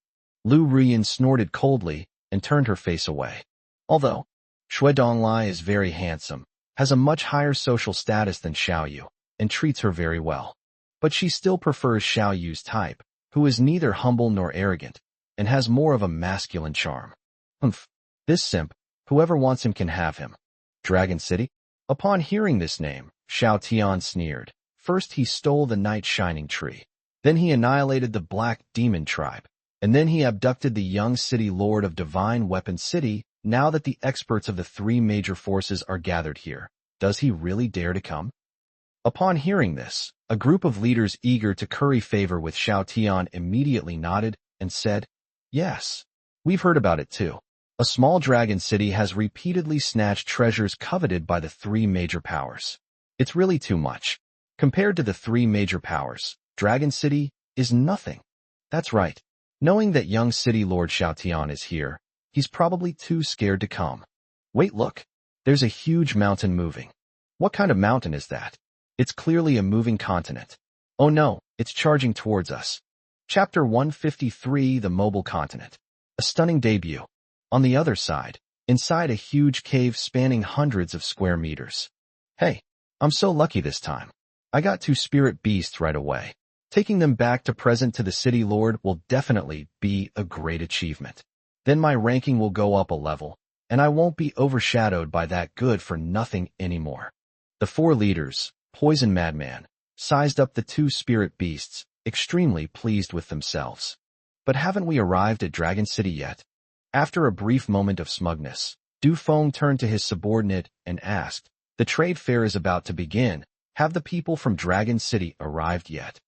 Lu Ruyan snorted coldly and turned her face away. Although Shui Donglai is very handsome, has a much higher social status than Xiao Yu, and treats her very well. But she still prefers Xiao Yu's type, who is neither humble nor arrogant, and has more of a masculine charm. Humph, this simp, whoever wants him can have him. Dragon City? Upon hearing this name, Xiao Tian sneered. First he stole the Night Shining Tree. Then he annihilated the Black Demon tribe. And then he abducted the young city lord of Divine Weapon City. Now that the experts of the three major forces are gathered here, does he really dare to come? Upon hearing this, a group of leaders eager to curry favor with Xiao Tian immediately nodded and said, "Yes, we've heard about it too. A small dragon city has repeatedly snatched treasures coveted by the three major powers. It's really too much. Compared to the three major powers, Dragon City is nothing." That's right. Knowing that young city lord Xiao Tian is here, he's probably too scared to come. Wait, look. There's a huge mountain moving. What kind of mountain is that? It's clearly a moving continent. Oh no, it's charging towards us. Chapter 153, The Mobile Continent. A stunning debut. On the other side, inside a huge cave spanning hundreds of square meters. Hey, I'm so lucky this time. I got 2 spirit beasts right away. Taking them back to present to the city lord will definitely be a great achievement. Then my ranking will go up a level, and I won't be overshadowed by that good-for-nothing anymore. The 4 leaders, Poison Madman, sized up the 2 spirit beasts, extremely pleased with themselves. But haven't we arrived at Dragon City yet? After a brief moment of smugness, Du Feng turned to his subordinate and asked, "The trade fair is about to begin. Have the people from Dragon City arrived yet?"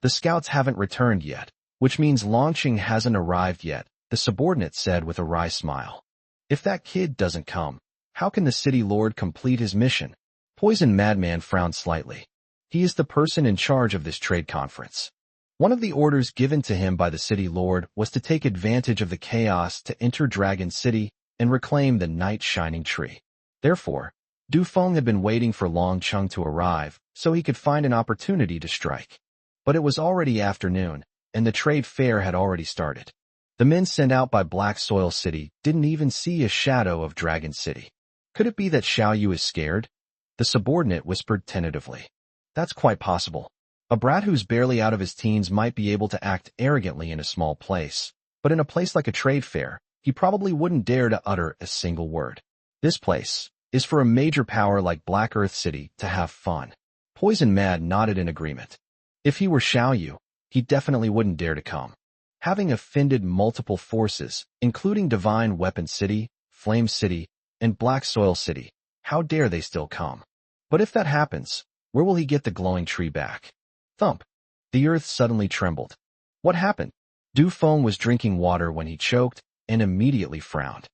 "The scouts haven't returned yet, which means Longqing hasn't arrived yet," the subordinate said with a wry smile. "If that kid doesn't come, how can the city lord complete his mission?" Poison Madman frowned slightly. He is the person in charge of this trade conference. One of the orders given to him by the city lord was to take advantage of the chaos to enter Dragon City and reclaim the Night Shining Tree. Therefore, Du Feng had been waiting for Long Chung to arrive so he could find an opportunity to strike. But it was already afternoon, and the trade fair had already started. The men sent out by Black Soil City didn't even see a shadow of Dragon City. Could it be that Xiao Yu is scared? The subordinate whispered tentatively. That's quite possible. A brat who's barely out of his teens might be able to act arrogantly in a small place, but in a place like a trade fair, he probably wouldn't dare to utter a single word. This place is for a major power like Black Earth City to have fun. Poison Mad nodded in agreement. If he were Xiao Yu, he definitely wouldn't dare to come. Having offended multiple forces, including Divine Weapon City, Flame City, and Black Soil City, how dare they still come? But if that happens, where will he get the glowing tree back? Thump. The earth suddenly trembled. What happened? Du Feng was drinking water when he choked and immediately frowned.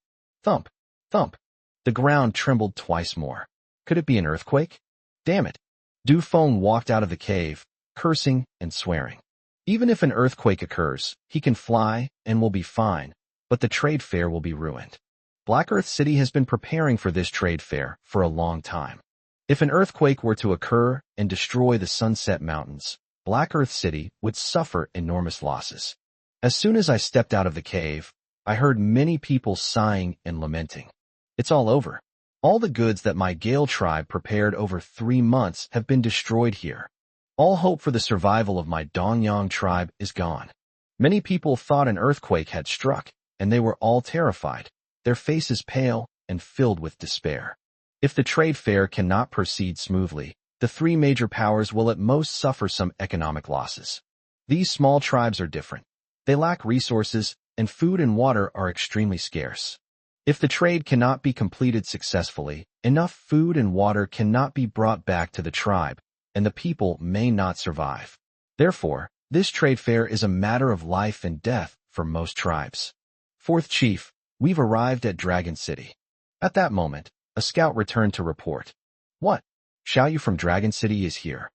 Thump. Thump. The ground trembled twice more. Could it be an earthquake? Damn it. Du Feng walked out of the cave, cursing and swearing. Even if an earthquake occurs, he can fly and will be fine, but the trade fair will be ruined. Black Earth City has been preparing for this trade fair for a long time. If an earthquake were to occur and destroy the Sunset Mountains, Black Earth City would suffer enormous losses. As soon as I stepped out of the cave, I heard many people sighing and lamenting. It's all over. All the goods that my Gale tribe prepared over 3 months have been destroyed here. All hope for the survival of my Dongyang tribe is gone. Many people thought an earthquake had struck, and they were all terrified, their faces pale and filled with despair. If the trade fair cannot proceed smoothly, the 3 major powers will at most suffer some economic losses. These small tribes are different. They lack resources, and food and water are extremely scarce. If the trade cannot be completed successfully, enough food and water cannot be brought back to the tribe, and the people may not survive. Therefore, this trade fair is a matter of life and death for most tribes. Fourth Chief, we've arrived at Dragon City. At that moment, a scout returned to report. What? Xiao Yu from Dragon City is here.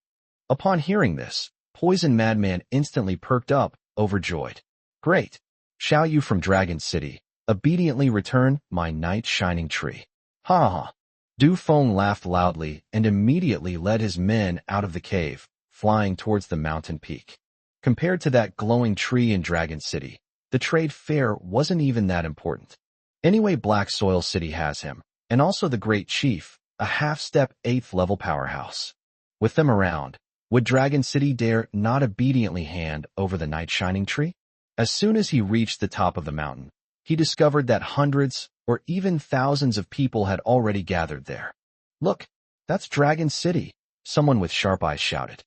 Upon hearing this, Poison Madman instantly perked up, overjoyed. Great. Xiao Yu from Dragon City, Obediently return, my knight shining tree. Ha ha. Du Feng laughed loudly and immediately led his men out of the cave, flying towards the mountain peak. Compared to that glowing tree in Dragon City, the trade fair wasn't even that important. Anyway, Black Soil City has him, and also the Great Chief, a half-step 8th level powerhouse. With them around, would Dragon City dare not obediently hand over the Night Shining Tree? As soon as he reached the top of the mountain, he discovered that hundreds or even thousands of people had already gathered there. Look, that's Dragon City, someone with sharp eyes shouted.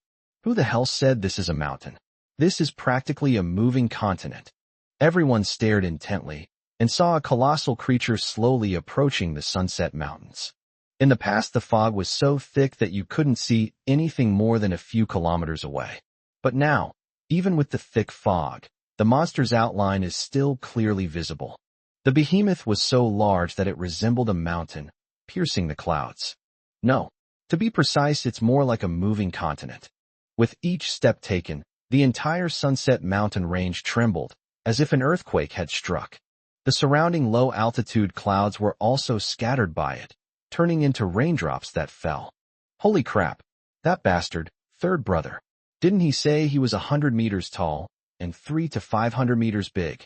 Who the hell said this is a mountain? This is practically a moving continent. Everyone stared intently and saw a colossal creature slowly approaching the Sunset Mountains. In the past, the fog was so thick that you couldn't see anything more than a few kilometers away. But now, even with the thick fog, the monster's outline is still clearly visible. The behemoth was so large that it resembled a mountain, piercing the clouds. No, to be precise, it's more like a moving continent. With each step taken, the entire Sunset Mountain range trembled, as if an earthquake had struck. The surrounding low-altitude clouds were also scattered by it, turning into raindrops that fell. Holy crap, that bastard, third brother. Didn't he say he was 100 meters tall and 300 to 500 meters big?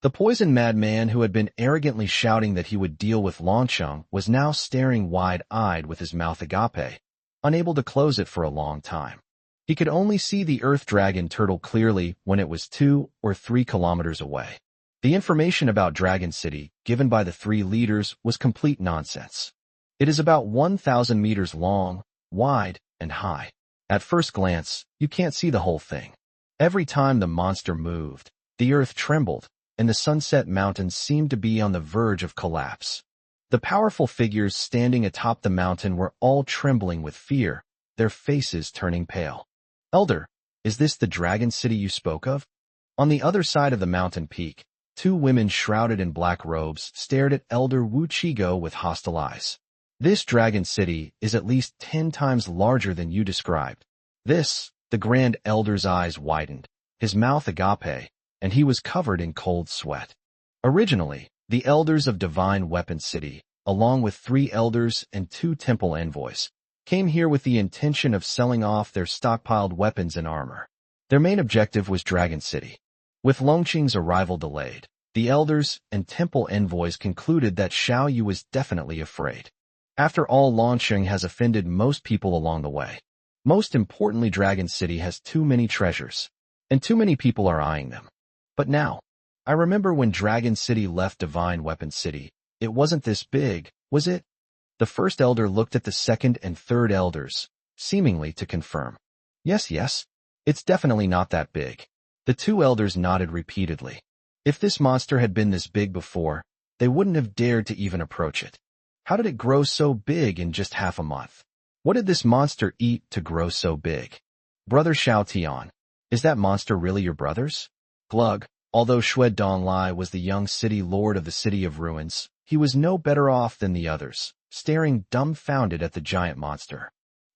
The poison madman who had been arrogantly shouting that he would deal with Longcheng was now staring wide-eyed with his mouth agape, unable to close it for a long time. He could only see the earth dragon turtle clearly when it was 2 or 3 kilometers away. The information about Dragon City given by the 3 leaders was complete nonsense. It is about 1,000 meters long, wide, and high. At first glance, you can't see the whole thing. Every time the monster moved, the earth trembled, and the Sunset Mountains seemed to be on the verge of collapse. The powerful figures standing atop the mountain were all trembling with fear, their faces turning pale. Elder, is this the Dragon City you spoke of? On the other side of the mountain peak, 2 women shrouded in black robes stared at Elder Wu Chigo with hostile eyes. This Dragon City is at least 10 times larger than you described. The Grand Elder's eyes widened, his mouth agape, and he was covered in cold sweat. Originally, the elders of Divine Weapon City, along with 3 elders and 2 temple envoys, came here with the intention of selling off their stockpiled weapons and armor. Their main objective was Dragon City. With Longqing's arrival delayed, the elders and temple envoys concluded that Xiao Yu was definitely afraid. After all, Longqing has offended most people along the way. Most importantly, Dragon City has too many treasures, and too many people are eyeing them. But now, I remember when Dragon City left Divine Weapon City, it wasn't this big, was it? The first elder looked at the second and third elders, seemingly to confirm. Yes, it's definitely not that big. The 2 elders nodded repeatedly. If this monster had been this big before, they wouldn't have dared to even approach it. How did it grow so big in just half a month? What did this monster eat to grow so big? Brother Xiao Tian, is that monster really your brother's? Glug, although Xue Donglai was the young city lord of the City of Ruins, he was no better off than the others, staring dumbfounded at the giant monster.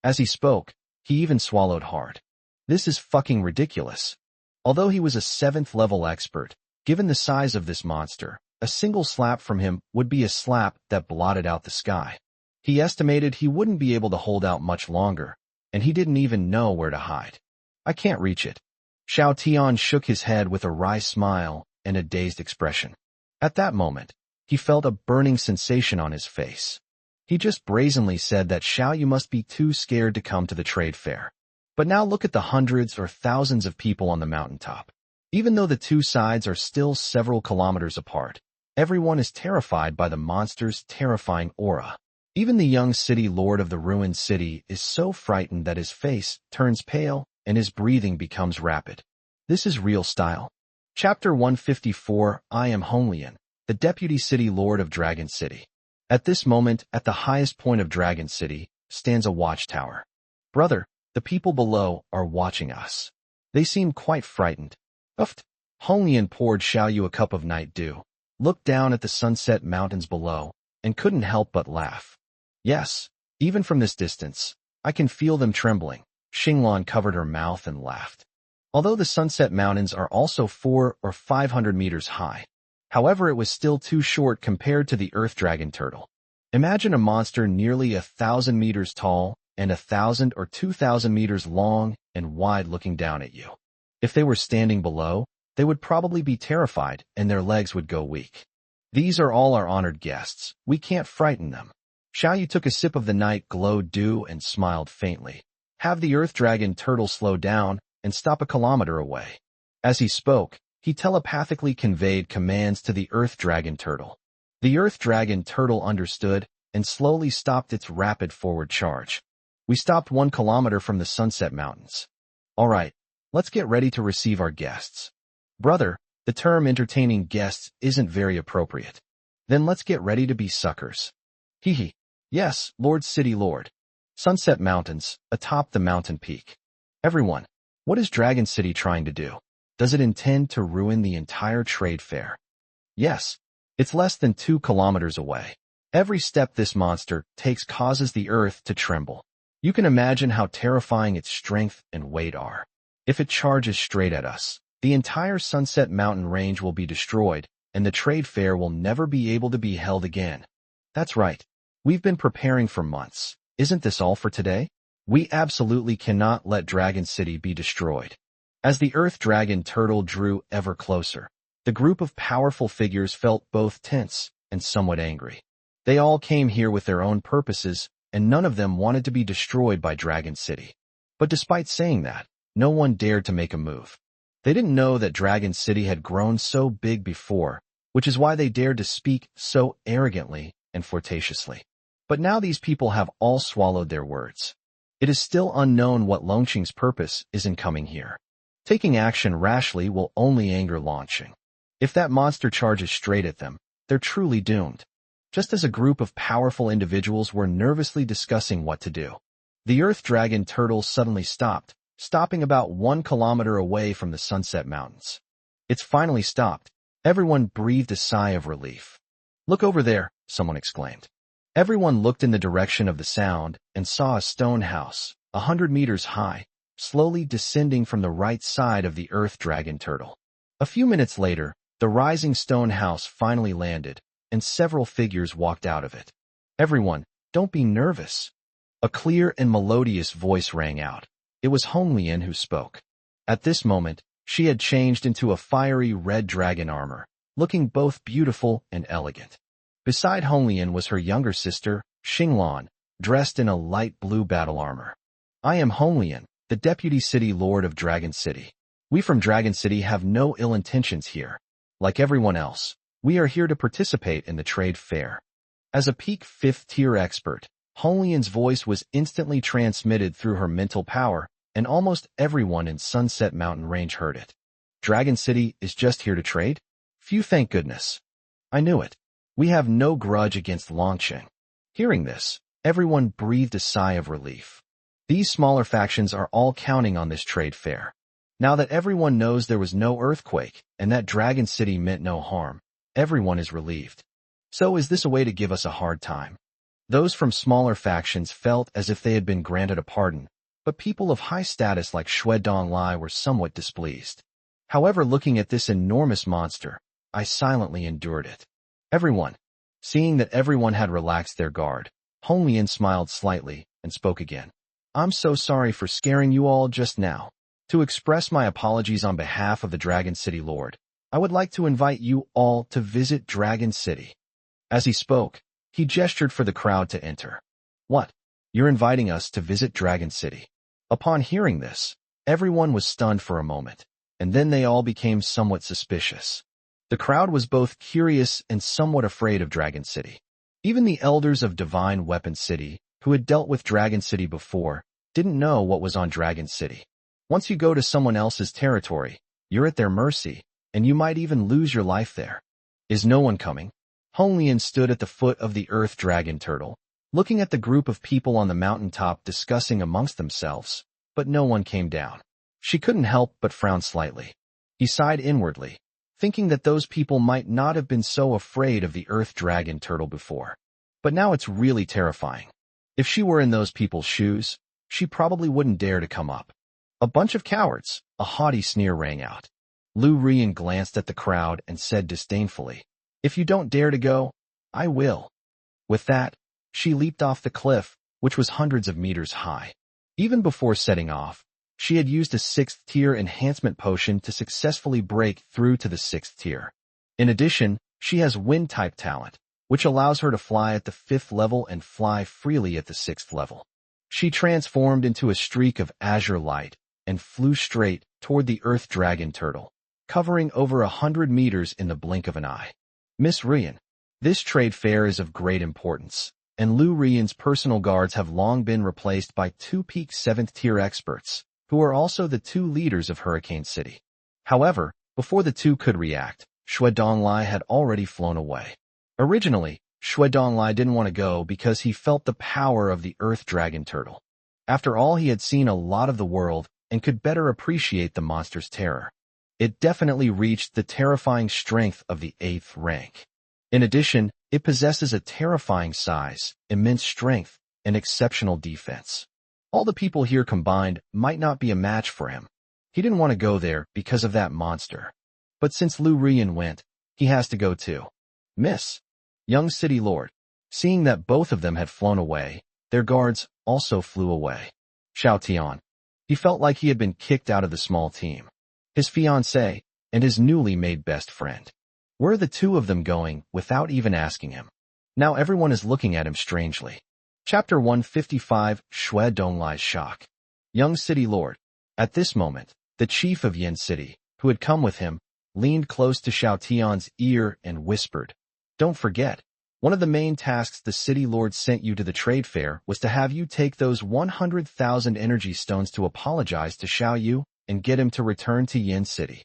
As he spoke, he even swallowed hard. This is fucking ridiculous. Although he was a 7th level expert, given the size of this monster, a single slap from him would be a slap that blotted out the sky. He estimated he wouldn't be able to hold out much longer, and he didn't even know where to hide. I can't reach it. Xiao Tian shook his head with a wry smile and a dazed expression. At that moment, he felt a burning sensation on his face. He just brazenly said that Xiao Yu must be too scared to come to the trade fair. But now look at the hundreds or thousands of people on the mountaintop. Even though the 2 sides are still several kilometers apart, everyone is terrified by the monster's terrifying aura. Even the young city lord of the ruined city is so frightened that his face turns pale and his breathing becomes rapid. This is real style. Chapter 154, I am Honglian, the deputy city lord of Dragon City. At this moment, at the highest point of Dragon City, stands a watchtower. Brother, the people below are watching us. They seem quite frightened. Uft. Honglian poured Xiao Yu a cup of night dew, looked down at the Sunset Mountains below, and couldn't help but laugh. Yes, even from this distance, I can feel them trembling. Xinglan covered her mouth and laughed. Although the Sunset Mountains are also 400 or 500 meters high, However, it was still too short compared to the Earth Dragon Turtle. Imagine a monster nearly 1,000 meters tall and 1,000 or 2,000 meters long and wide looking down at you. If they were standing below, they would probably be terrified and their legs would go weak. These are all our honored guests. We can't frighten them. Xiao Yu took a sip of the night glow dew and smiled faintly. Have the Earth Dragon Turtle slow down and stop a kilometer away. As he spoke, he telepathically conveyed commands to the Earth Dragon Turtle. The Earth Dragon Turtle understood and slowly stopped its rapid forward charge. We stopped 1 kilometer from the Sunset Mountains. All right, let's get ready to receive our guests. Brother, the term entertaining guests isn't very appropriate. Then let's get ready to be suckers. Hee. Yes, Lord City Lord. Sunset Mountains, atop the mountain peak. Everyone, what is Dragon City trying to do? Does it intend to ruin the entire trade fair? Yes, it's less than 2 kilometers away. Every step this monster takes causes the earth to tremble. You can imagine how terrifying its strength and weight are. If it charges straight at us, the entire Sunset Mountain range will be destroyed, and the trade fair will never be able to be held again. That's right. We've been preparing for months. Isn't this all for today? We absolutely cannot let Dragon City be destroyed. As the Earth Dragon Turtle drew ever closer, the group of powerful figures felt both tense and somewhat angry. They all came here with their own purposes, and none of them wanted to be destroyed by Dragon City. But despite saying that, no one dared to make a move. They didn't know that Dragon City had grown so big before, which is why they dared to speak so arrogantly and flirtatiously. But now these people have all swallowed their words. It is still unknown what Longqing's purpose is in coming here. Taking action rashly will only anger Longqing. If that monster charges straight at them, they're truly doomed. Just as a group of powerful individuals were nervously discussing what to do, the Earth Dragon Turtle suddenly stopped, stopping about 1 kilometer away from the Sunset Mountains. It's finally stopped. Everyone breathed a sigh of relief. Look over there, someone exclaimed. Everyone looked in the direction of the sound and saw a stone house, 100 meters high, slowly descending from the right side of the Earth Dragon Turtle. A few minutes later, the rising stone house finally landed, and several figures walked out of it. Everyone, don't be nervous. A clear and melodious voice rang out. It was Honglian who spoke. At this moment, she had changed into a fiery red dragon armor, looking both beautiful and elegant. Beside Honglian was her younger sister, Xinglan, dressed in a light blue battle armor. I am Honglian, the Deputy City Lord of Dragon City. We from Dragon City have no ill intentions here. Like everyone else, we are here to participate in the trade fair. As a peak 5th-tier expert, Honglian's voice was instantly transmitted through her mental power, and almost everyone in Sunset Mountain Range heard it. Dragon City is just here to trade? Phew, thank goodness. I knew it. We have no grudge against Longqing. Hearing this, everyone breathed a sigh of relief. These smaller factions are all counting on this trade fair. Now that everyone knows there was no earthquake and that Dragon City meant no harm, everyone is relieved. So is this a way to give us a hard time? Those from smaller factions felt as if they had been granted a pardon, but people of high status like Shui Donglai were somewhat displeased. However, looking at this enormous monster, I silently endured it. Everyone. Seeing that everyone had relaxed their guard, Honglian smiled slightly and spoke again. I'm so sorry for scaring you all just now. To express my apologies on behalf of the Dragon City Lord, I would like to invite you all to visit Dragon City. As he spoke, he gestured for the crowd to enter. What? You're inviting us to visit Dragon City? Upon hearing this, everyone was stunned for a moment, and then they all became somewhat suspicious. The crowd was both curious and somewhat afraid of Dragon City. Even the elders of Divine Weapon City, who had dealt with Dragon City before, didn't know what was on Dragon City. Once you go to someone else's territory, you're at their mercy, and you might even lose your life there. Is no one coming? Honglian stood at the foot of the Earth Dragon Turtle, looking at the group of people on the mountaintop discussing amongst themselves, but no one came down. She couldn't help but frown slightly. He sighed inwardly, thinking that those people might not have been so afraid of the Earth Dragon Turtle before. But now it's really terrifying. If she were in those people's shoes, she probably wouldn't dare to come up. A bunch of cowards, a haughty sneer rang out. Lu Rian glanced at the crowd and said disdainfully, "If you don't dare to go, I will." With that, she leaped off the cliff, which was hundreds of meters high. Even before setting off, she had used a 6th tier enhancement potion to successfully break through to the 6th tier. In addition, she has wind-type talent, which allows her to fly at the 5th level and fly freely at the 6th level. She transformed into a streak of azure light and flew straight toward the Earth Dragon Turtle, covering over 100 meters in the blink of an eye. "Miss Rian, this trade fair is of great importance, and Lu Rian's personal guards have long been replaced by 2 peak 7th tier experts, who are also the 2 leaders of Hurricane City." However, before the 2 could react, Xue Donglai had already flown away. Originally, Xue Donglai didn't want to go because he felt the power of the Earth Dragon Turtle. After all, he had seen a lot of the world and could better appreciate the monster's terror. It definitely reached the terrifying strength of the 8th rank. In addition, it possesses a terrifying size, immense strength, and exceptional defense. All the people here combined might not be a match for him. He didn't want to go there because of that monster. But since Lu Rian went, he has to go too. "Miss, young city lord." Seeing that both of them had flown away, their guards also flew away. Xiao Tian. He felt like he had been kicked out of the small team. His fiancée and his newly made best friend. Where are the 2 of them going without even asking him? Now everyone is looking at him strangely. Chapter 155, Xue Donglai's Shock. Young city lord. At this moment, the chief of Yin City, who had come with him, leaned close to Xiao Tian's ear and whispered, "Don't forget, one of the main tasks the city lord sent you to the trade fair was to have you take those 100,000 energy stones to apologize to Xiao Yu and get him to return to Yin City."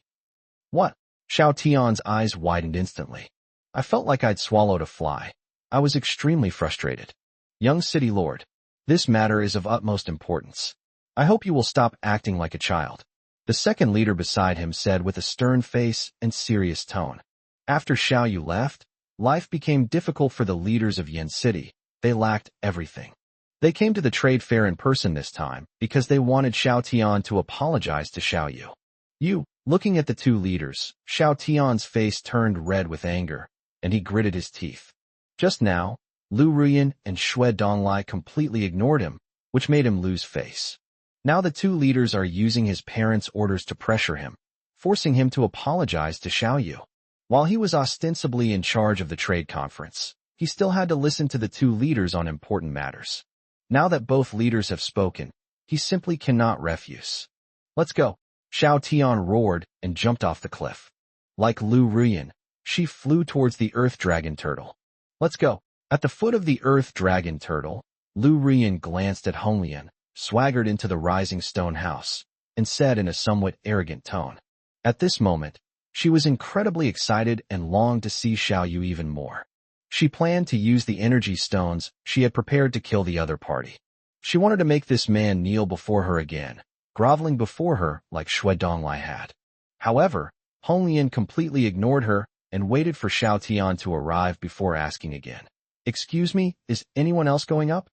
"What?" Xiao Tian's eyes widened instantly. "I felt like I'd swallowed a fly. I was extremely frustrated. Young city lord, this matter is of utmost importance. I hope you will stop acting like a child," the second leader beside him said with a stern face and serious tone. After Xiao Yu left, life became difficult for the leaders of Yin City. They lacked everything. They came to the trade fair in person this time because they wanted Xiao Tian to apologize to Xiao Yu. Looking at the 2 leaders, Xiao Tian's face turned red with anger, and he gritted his teeth. Just now, Lu Rian and Xue Donglai completely ignored him, which made him lose face. Now the 2 leaders are using his parents' orders to pressure him, forcing him to apologize to Xiao Yu. While he was ostensibly in charge of the trade conference, he still had to listen to the 2 leaders on important matters. Now that both leaders have spoken, he simply cannot refuse. "Let's go." Xiao Tian roared and jumped off the cliff. Like Lu Rian, she flew towards the Earth Dragon Turtle. "Let's go." At the foot of the Earth Dragon Turtle, Lu Rian glanced at Honglian, swaggered into the rising stone house, and said in a somewhat arrogant tone. At this moment, she was incredibly excited and longed to see Xiao Yu even more. She planned to use the energy stones she had prepared to kill the other party. She wanted to make this man kneel before her again, groveling before her like Xue Donglai had. However, Honglian completely ignored her and waited for Xiao Tian to arrive before asking again. "Excuse me, is anyone else going up?"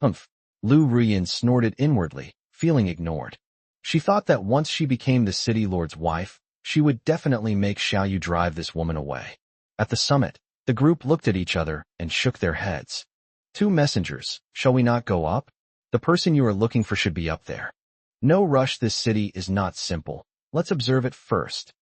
"Humph." Lu Rian snorted inwardly, feeling ignored. She thought that once she became the city lord's wife, she would definitely make Xiao Yu drive this woman away. At the summit, the group looked at each other and shook their heads. "2 messengers, shall we not go up? The person you are looking for should be up there." "No rush, this city is not simple. Let's observe it first."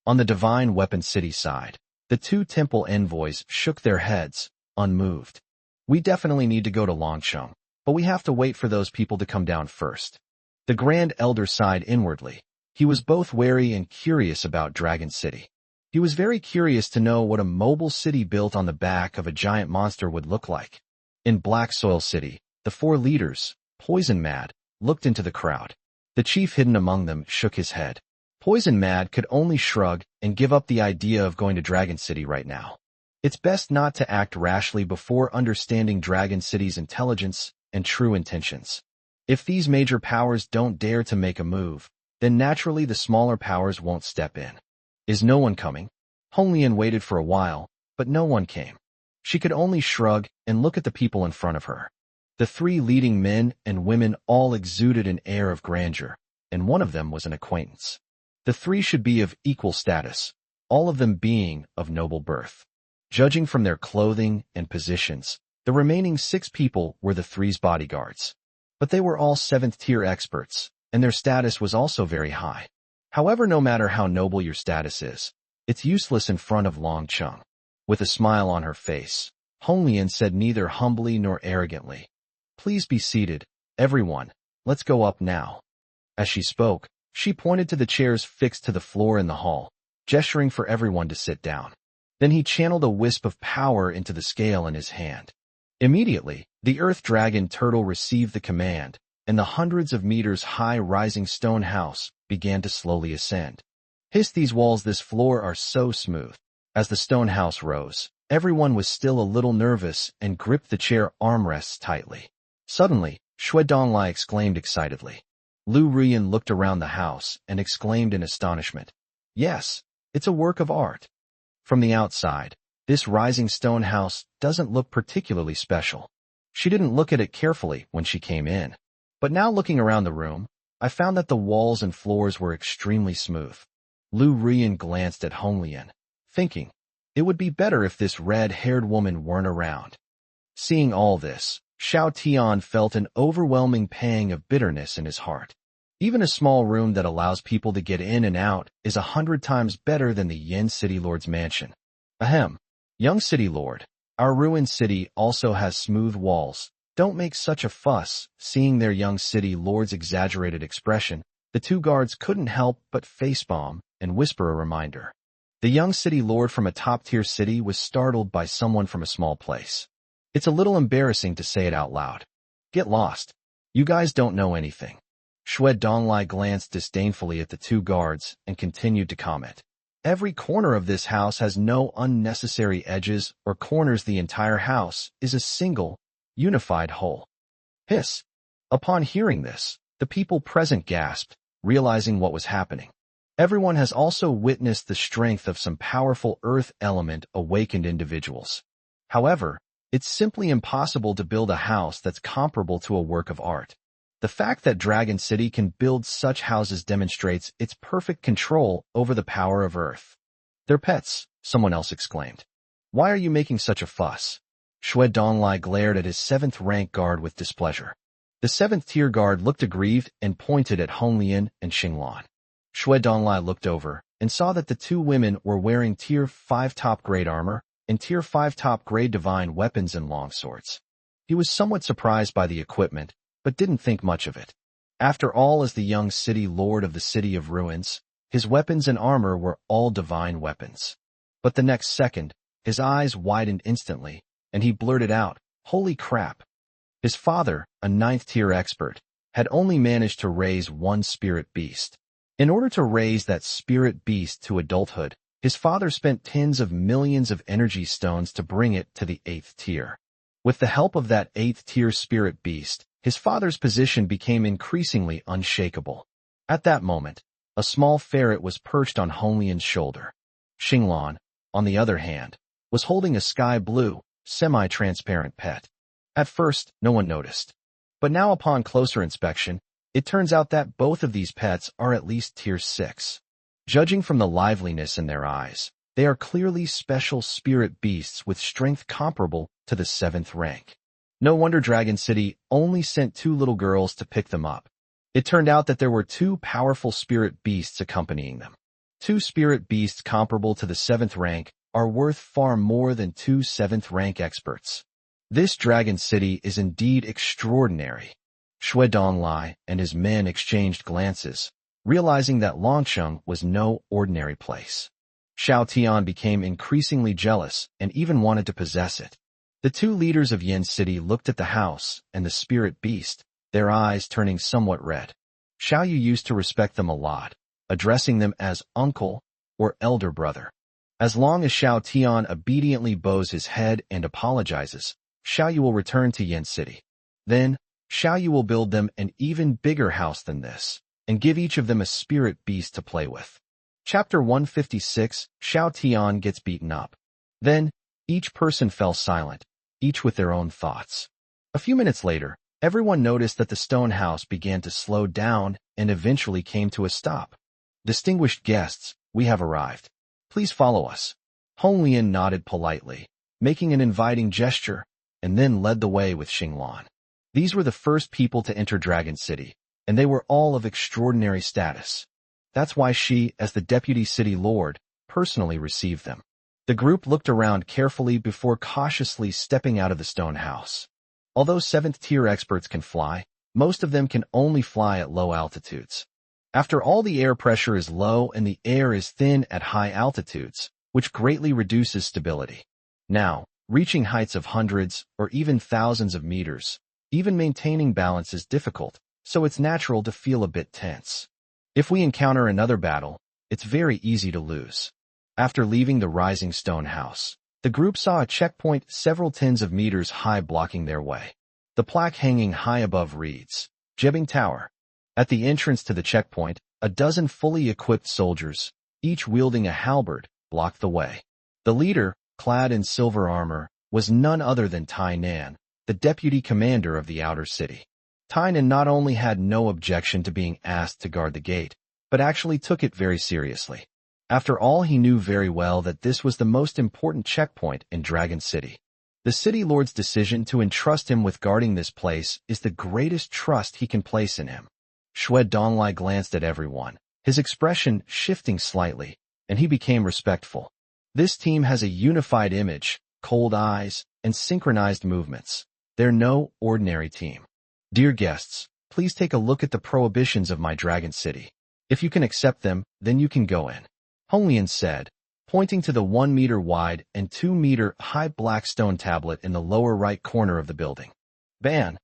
On the Divine Weapon City side, the 2 temple envoys shook their heads, unmoved. "We definitely need to go to Longsheng, but we have to wait for those people to come down first." The Grand Elder sighed inwardly. He was both wary and curious about Dragon City. He was very curious to know what a mobile city built on the back of a giant monster would look like. In Black Soil City, the 4 leaders, poison mad, looked into the crowd. The chief hidden among them shook his head. Poison Mad could only shrug and give up the idea of going to Dragon City right now. It's best not to act rashly before understanding Dragon City's intelligence and true intentions. If these major powers don't dare to make a move, then naturally the smaller powers won't step in. Is no one coming? Honglian waited for a while, but no one came. She could only shrug and look at the people in front of her. The 3 leading men and women all exuded an air of grandeur, and one of them was an acquaintance. The three should be of equal status, all of them being of noble birth. Judging from their clothing and positions, the remaining 6 people were the three's bodyguards. But they were all 7th-tier experts, and their status was also very high. However, no matter how noble your status is, it's useless in front of Long Chung. With a smile on her face, Honglian said neither humbly nor arrogantly, "Please be seated, everyone, let's go up now." As she spoke, she pointed to the chairs fixed to the floor in the hall, gesturing for everyone to sit down. Then he channeled a wisp of power into the scale in his hand. Immediately, the Earth Dragon Turtle received the command, and the hundreds of meters high rising stone house began to slowly ascend. "Hiss, these walls, this floor are so smooth." As the stone house rose, everyone was still a little nervous and gripped the chair armrests tightly. Suddenly, Shui Donglai exclaimed excitedly. Lu Ruyan looked around the house and exclaimed in astonishment, "Yes, it's a work of art." From the outside, this rising stone house doesn't look particularly special. She didn't look at it carefully when she came in. But now looking around the room, I found that the walls and floors were extremely smooth. Lu Ruyan glanced at Honglian, thinking, it would be better if this red-haired woman weren't around. Seeing all this, Xiao Tian felt an overwhelming pang of bitterness in his heart. Even a small room that allows people to get in and out is 100 times better than the Yin City Lord's mansion. Ahem. Young City Lord, our ruined city also has smooth walls. Don't make such a fuss. Seeing their young city lord's exaggerated expression, the 2 guards couldn't help but facepalm and whisper a reminder. The young city lord from a top-tier city was startled by someone from a small place. It's a little embarrassing to say it out loud. Get lost. You guys don't know anything. Shui Donglai glanced disdainfully at the 2 guards and continued to comment. Every corner of this house has no unnecessary edges or corners. The entire house is a single, unified whole. Hiss. Upon hearing this, the people present gasped, realizing what was happening. Everyone has also witnessed the strength of some powerful earth element awakened individuals. However, it's simply impossible to build a house that's comparable to a work of art. The fact that Dragon City can build such houses demonstrates its perfect control over the power of Earth. They're pets, someone else exclaimed. Why are you making such a fuss? Shui Donglai glared at his 7th-rank guard with displeasure. The 7th-tier guard looked aggrieved and pointed at Honglian and Xinglan. Shui Donglai looked over and saw that the 2 women were wearing Tier 5 top-grade armor and Tier 5 top-grade divine weapons and longswords. He was somewhat surprised by the equipment, but didn't think much of it. After all, as the young city lord of the City of Ruins, his weapons and armor were all divine weapons. But the next second, his eyes widened instantly, and he blurted out, "Holy crap!" His father, a 9th-tier expert, had only managed to raise 1 spirit beast. In order to raise that spirit beast to adulthood, his father spent tens of millions of energy stones to bring it to the 8th tier. With the help of that 8th-tier spirit beast, his father's position became increasingly unshakable. At that moment, a small ferret was perched on Honglian's shoulder. Xinglan, on the other hand, was holding a sky-blue, semi-transparent pet. At first, no one noticed. But now upon closer inspection, it turns out that both of these pets are at least Tier 6. Judging from the liveliness in their eyes, they are clearly special spirit beasts with strength comparable to the 7th rank. No wonder Dragon City only sent 2 little girls to pick them up. It turned out that there were 2 powerful spirit beasts accompanying them. 2 spirit beasts comparable to the 7th rank are worth far more than 2 7th-rank experts. This Dragon City is indeed extraordinary. Shui Donglai and his men exchanged glances, realizing that Longcheng was no ordinary place. Xiao Tian became increasingly jealous and even wanted to possess it. The 2 leaders of Yin City looked at the house and the spirit beast, their eyes turning somewhat red. Xiao Yu used to respect them a lot, addressing them as uncle or elder brother. As long as Xiao Tian obediently bows his head and apologizes, Xiao Yu will return to Yin City. Then, Xiao Yu will build them an even bigger house than this, and give each of them a spirit beast to play with. Chapter 156, Xiao Tian gets beaten up. Then, each person fell silent, each with their own thoughts. A few minutes later, everyone noticed that the stone house began to slow down and eventually came to a stop. Distinguished guests, we have arrived. Please follow us. Hong Lian nodded politely, making an inviting gesture, and then led the way with Xinglan. These were the first people to enter Dragon City, and they were all of extraordinary status. That's why she, as the deputy city lord, personally received them. The group looked around carefully before cautiously stepping out of the stone house. Although 7th-tier experts can fly, most of them can only fly at low altitudes. After all, the air pressure is low and the air is thin at high altitudes, which greatly reduces stability. Now, reaching heights of hundreds or even thousands of meters, even maintaining balance is difficult, so it's natural to feel a bit tense. If we encounter another battle, it's very easy to lose. After leaving the rising stone house, the group saw a checkpoint several tens of meters high blocking their way. The plaque hanging high above reads, Jiebing Tower. At the entrance to the checkpoint, a dozen fully equipped soldiers, each wielding a halberd, blocked the way. The leader, clad in silver armor, was none other than Tai Nan, the deputy commander of the outer city. Tai Nan not only had no objection to being asked to guard the gate, but actually took it very seriously. After all, he knew very well that this was the most important checkpoint in Dragon City. The city lord's decision to entrust him with guarding this place is the greatest trust he can place in him. Xue Donglai glanced at everyone, his expression shifting slightly, and he became respectful. This team has a unified image, cold eyes, and synchronized movements. They're no ordinary team. Dear guests, please take a look at the prohibitions of my Dragon City. If you can accept them, then you can go in. Hong Lian said, pointing to the 1-meter wide and 2-meter high black stone tablet in the lower right corner of the building. Ban.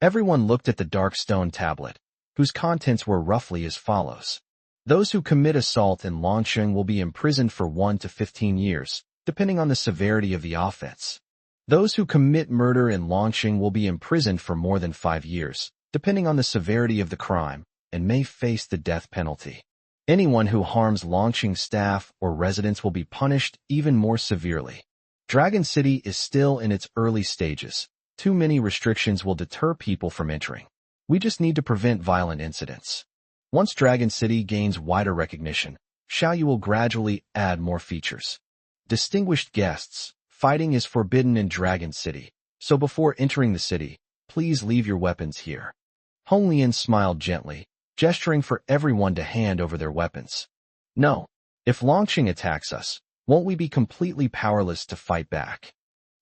Everyone looked at the dark stone tablet, whose contents were roughly as follows. Those who commit assault in Longsheng will be imprisoned for 1 to 15 years, depending on the severity of the offense. Those who commit murder in Longsheng will be imprisoned for more than 5 years, depending on the severity of the crime, and may face the death penalty. Anyone who harms Longsheng staff or residents will be punished even more severely. Dragon City is still in its early stages. Too many restrictions will deter people from entering. We just need to prevent violent incidents. Once Dragon City gains wider recognition, Xiao Yu will gradually add more features. Distinguished guests, fighting is forbidden in Dragon City, so before entering the city, please leave your weapons here. Hong Lian smiled gently, gesturing for everyone to hand over their weapons. No. If Longsheng attacks us, won't we be completely powerless to fight back?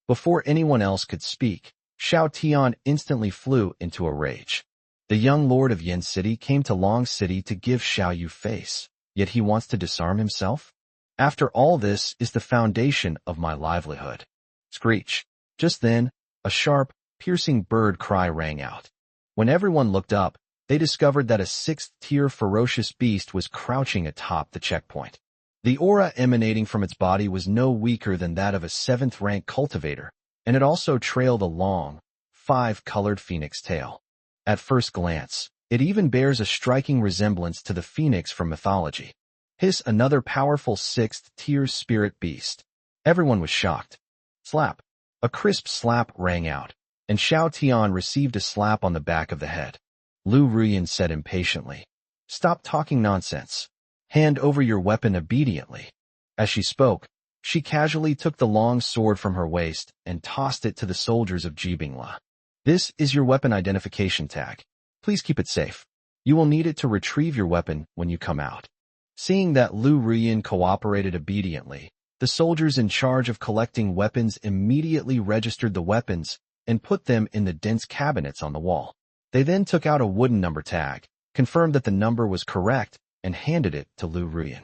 Before anyone else could speak, Xiao Tian instantly flew into a rage. The young lord of Yin City came to Long City to give Xiao Yu face, yet he wants to disarm himself? After all, this is the foundation of my livelihood. Screech. Just then, a sharp, piercing bird cry rang out. When everyone looked up, they discovered that a 6th-tier ferocious beast was crouching atop the checkpoint. The aura emanating from its body was no weaker than that of a 7th-rank cultivator, and it also trailed a long, 5-colored phoenix tail. At first glance, it even bears a striking resemblance to the phoenix from mythology. Hiss, another powerful 6th-tier spirit beast. Everyone was shocked. Slap. A crisp slap rang out, and Xiao Tian received a slap on the back of the head. Lu Ruyan said impatiently, Stop talking nonsense. Hand over your weapon obediently. As she spoke, she casually took the long sword from her waist and tossed it to the soldiers of Jibingla. This is your weapon identification tag. Please keep it safe. You will need it to retrieve your weapon when you come out. Seeing that Lu Ruyan cooperated obediently, the soldiers in charge of collecting weapons immediately registered the weapons and put them in the dense cabinets on the wall. They then took out a wooden number tag, confirmed that the number was correct, and handed it to Lu Ruyan.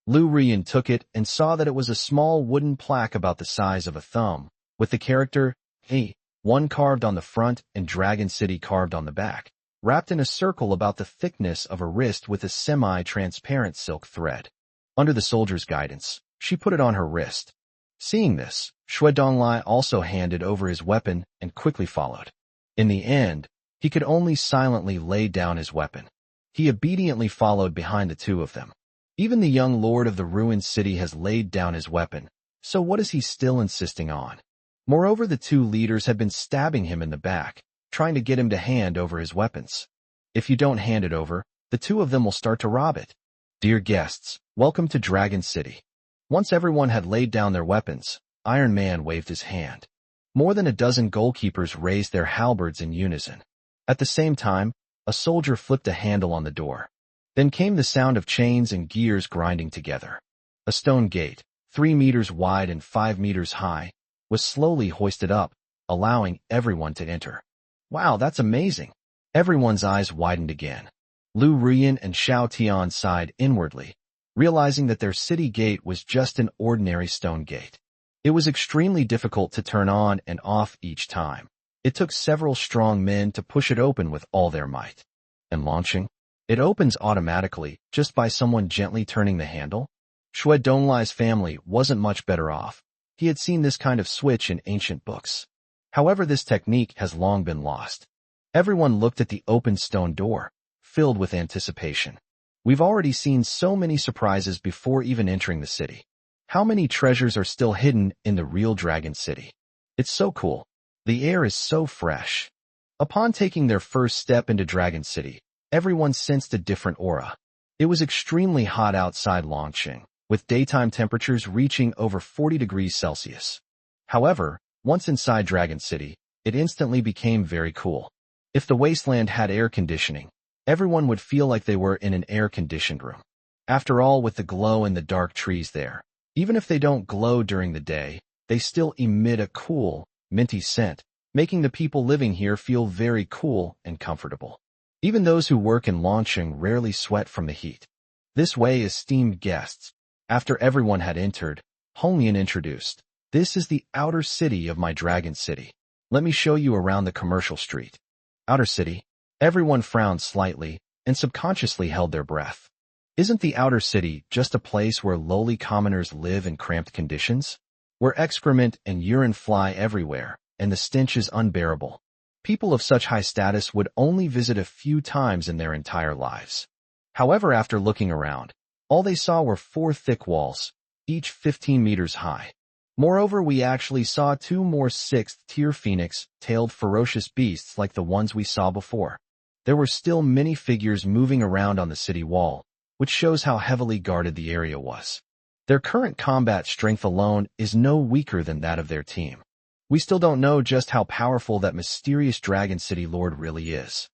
Lu Ruyan took it and saw that it was a small wooden plaque about the size of a thumb, with the character E1 carved on the front and Dragon City carved on the back, wrapped in a circle about the thickness of a wrist with a semi-transparent silk thread. Under the soldier's guidance, she put it on her wrist. Seeing this, Xue Donglai also handed over his weapon and quickly followed. In the end, he could only silently lay down his weapon. He obediently followed behind the two of them. Even the young lord of the ruined city has laid down his weapon, so what is he still insisting on? Moreover, the two leaders had been stabbing him in the back, trying to get him to hand over his weapons. If you don't hand it over, the two of them will start to rob it. Dear guests, welcome to Dragon City. Once everyone had laid down their weapons, Iron Man waved his hand. More than a dozen goalkeepers raised their halberds in unison. At the same time, a soldier flipped a handle on the door. Then came the sound of chains and gears grinding together. A stone gate, 3 meters wide and 5 meters high, was slowly hoisted up, allowing everyone to enter. Wow, that's amazing! Everyone's eyes widened again. Lu Ruyan and Xiao Tian sighed inwardly, realizing that their city gate was just an ordinary stone gate. It was extremely difficult to turn on and off each time. It took several strong men to push it open with all their might. And launching? It opens automatically, just by someone gently turning the handle? Shui Donglai's family wasn't much better off. He had seen this kind of switch in ancient books. However, this technique has long been lost. Everyone looked at the open stone door, filled with anticipation. We've already seen so many surprises before even entering the city. How many treasures are still hidden in the real Dragon City? It's so cool. The air is so fresh. Upon taking their first step into Dragon City, everyone sensed a different aura. It was extremely hot outside Longqing, with daytime temperatures reaching over 40 degrees Celsius. However, once inside Dragon City, it instantly became very cool. If the Wasteland had air conditioning, everyone would feel like they were in an air-conditioned room. After all, with the glow in the dark trees there, even if they don't glow during the day, they still emit a cool, minty scent, making the people living here feel very cool and comfortable. Even those who work in Longqing rarely sweat from the heat. This way, esteemed guests, after everyone had entered, Honglian introduced, "This is the outer city of my Dragon City. Let me show you around the commercial street." Outer city? Everyone frowned slightly and subconsciously held their breath. Isn't the outer city just a place where lowly commoners live in cramped conditions? Where excrement and urine fly everywhere, and the stench is unbearable. People of such high status would only visit a few times in their entire lives. However, after looking around, all they saw were 4 thick walls, each 15 meters high. Moreover, we actually saw 2 more 6th-tier phoenix-tailed ferocious beasts like the ones we saw before. There were still many figures moving around on the city wall, which shows how heavily guarded the area was. Their current combat strength alone is no weaker than that of their team. We still don't know just how powerful that mysterious Dragon City Lord really is.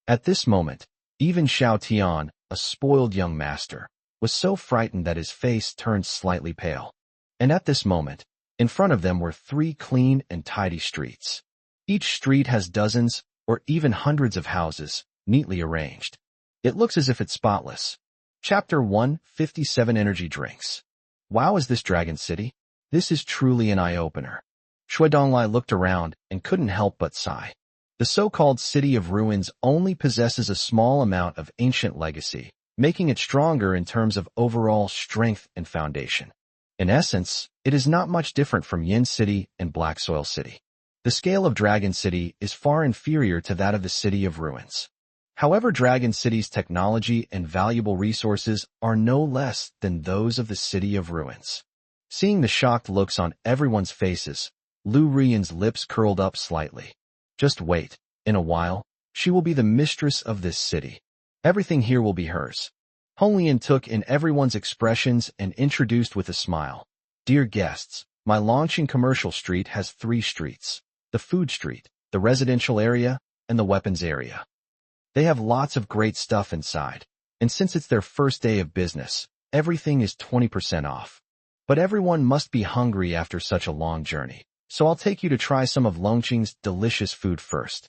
At this moment, even Xiao Tian, a spoiled young master, was so frightened that his face turned slightly pale. And at this moment, in front of them were 3 clean and tidy streets. Each street has dozens or even hundreds of houses, neatly arranged. It looks as if it's spotless. Chapter 1, 57 Energy Drinks. Wow, is this Dragon City? This is truly an eye-opener. Shui Donglai looked around and couldn't help but sigh. The so-called City of Ruins only possesses a small amount of ancient legacy, making it stronger in terms of overall strength and foundation. In essence, it is not much different from Yin City and Black Soil City. The scale of Dragon City is far inferior to that of the City of Ruins. However, Dragon City's technology and valuable resources are no less than those of the City of Ruins. Seeing the shocked looks on everyone's faces, Lu Ruyan's lips curled up slightly. Just wait. In a while, she will be the mistress of this city. Everything here will be hers. Honglian took in everyone's expressions and introduced with a smile. Dear guests, my Longqing commercial street has 3 streets. The food street, the residential area, and the weapons area. They have lots of great stuff inside, and since it's their first day of business, everything is 20% off. But everyone must be hungry after such a long journey, so I'll take you to try some of Longqing's delicious food first.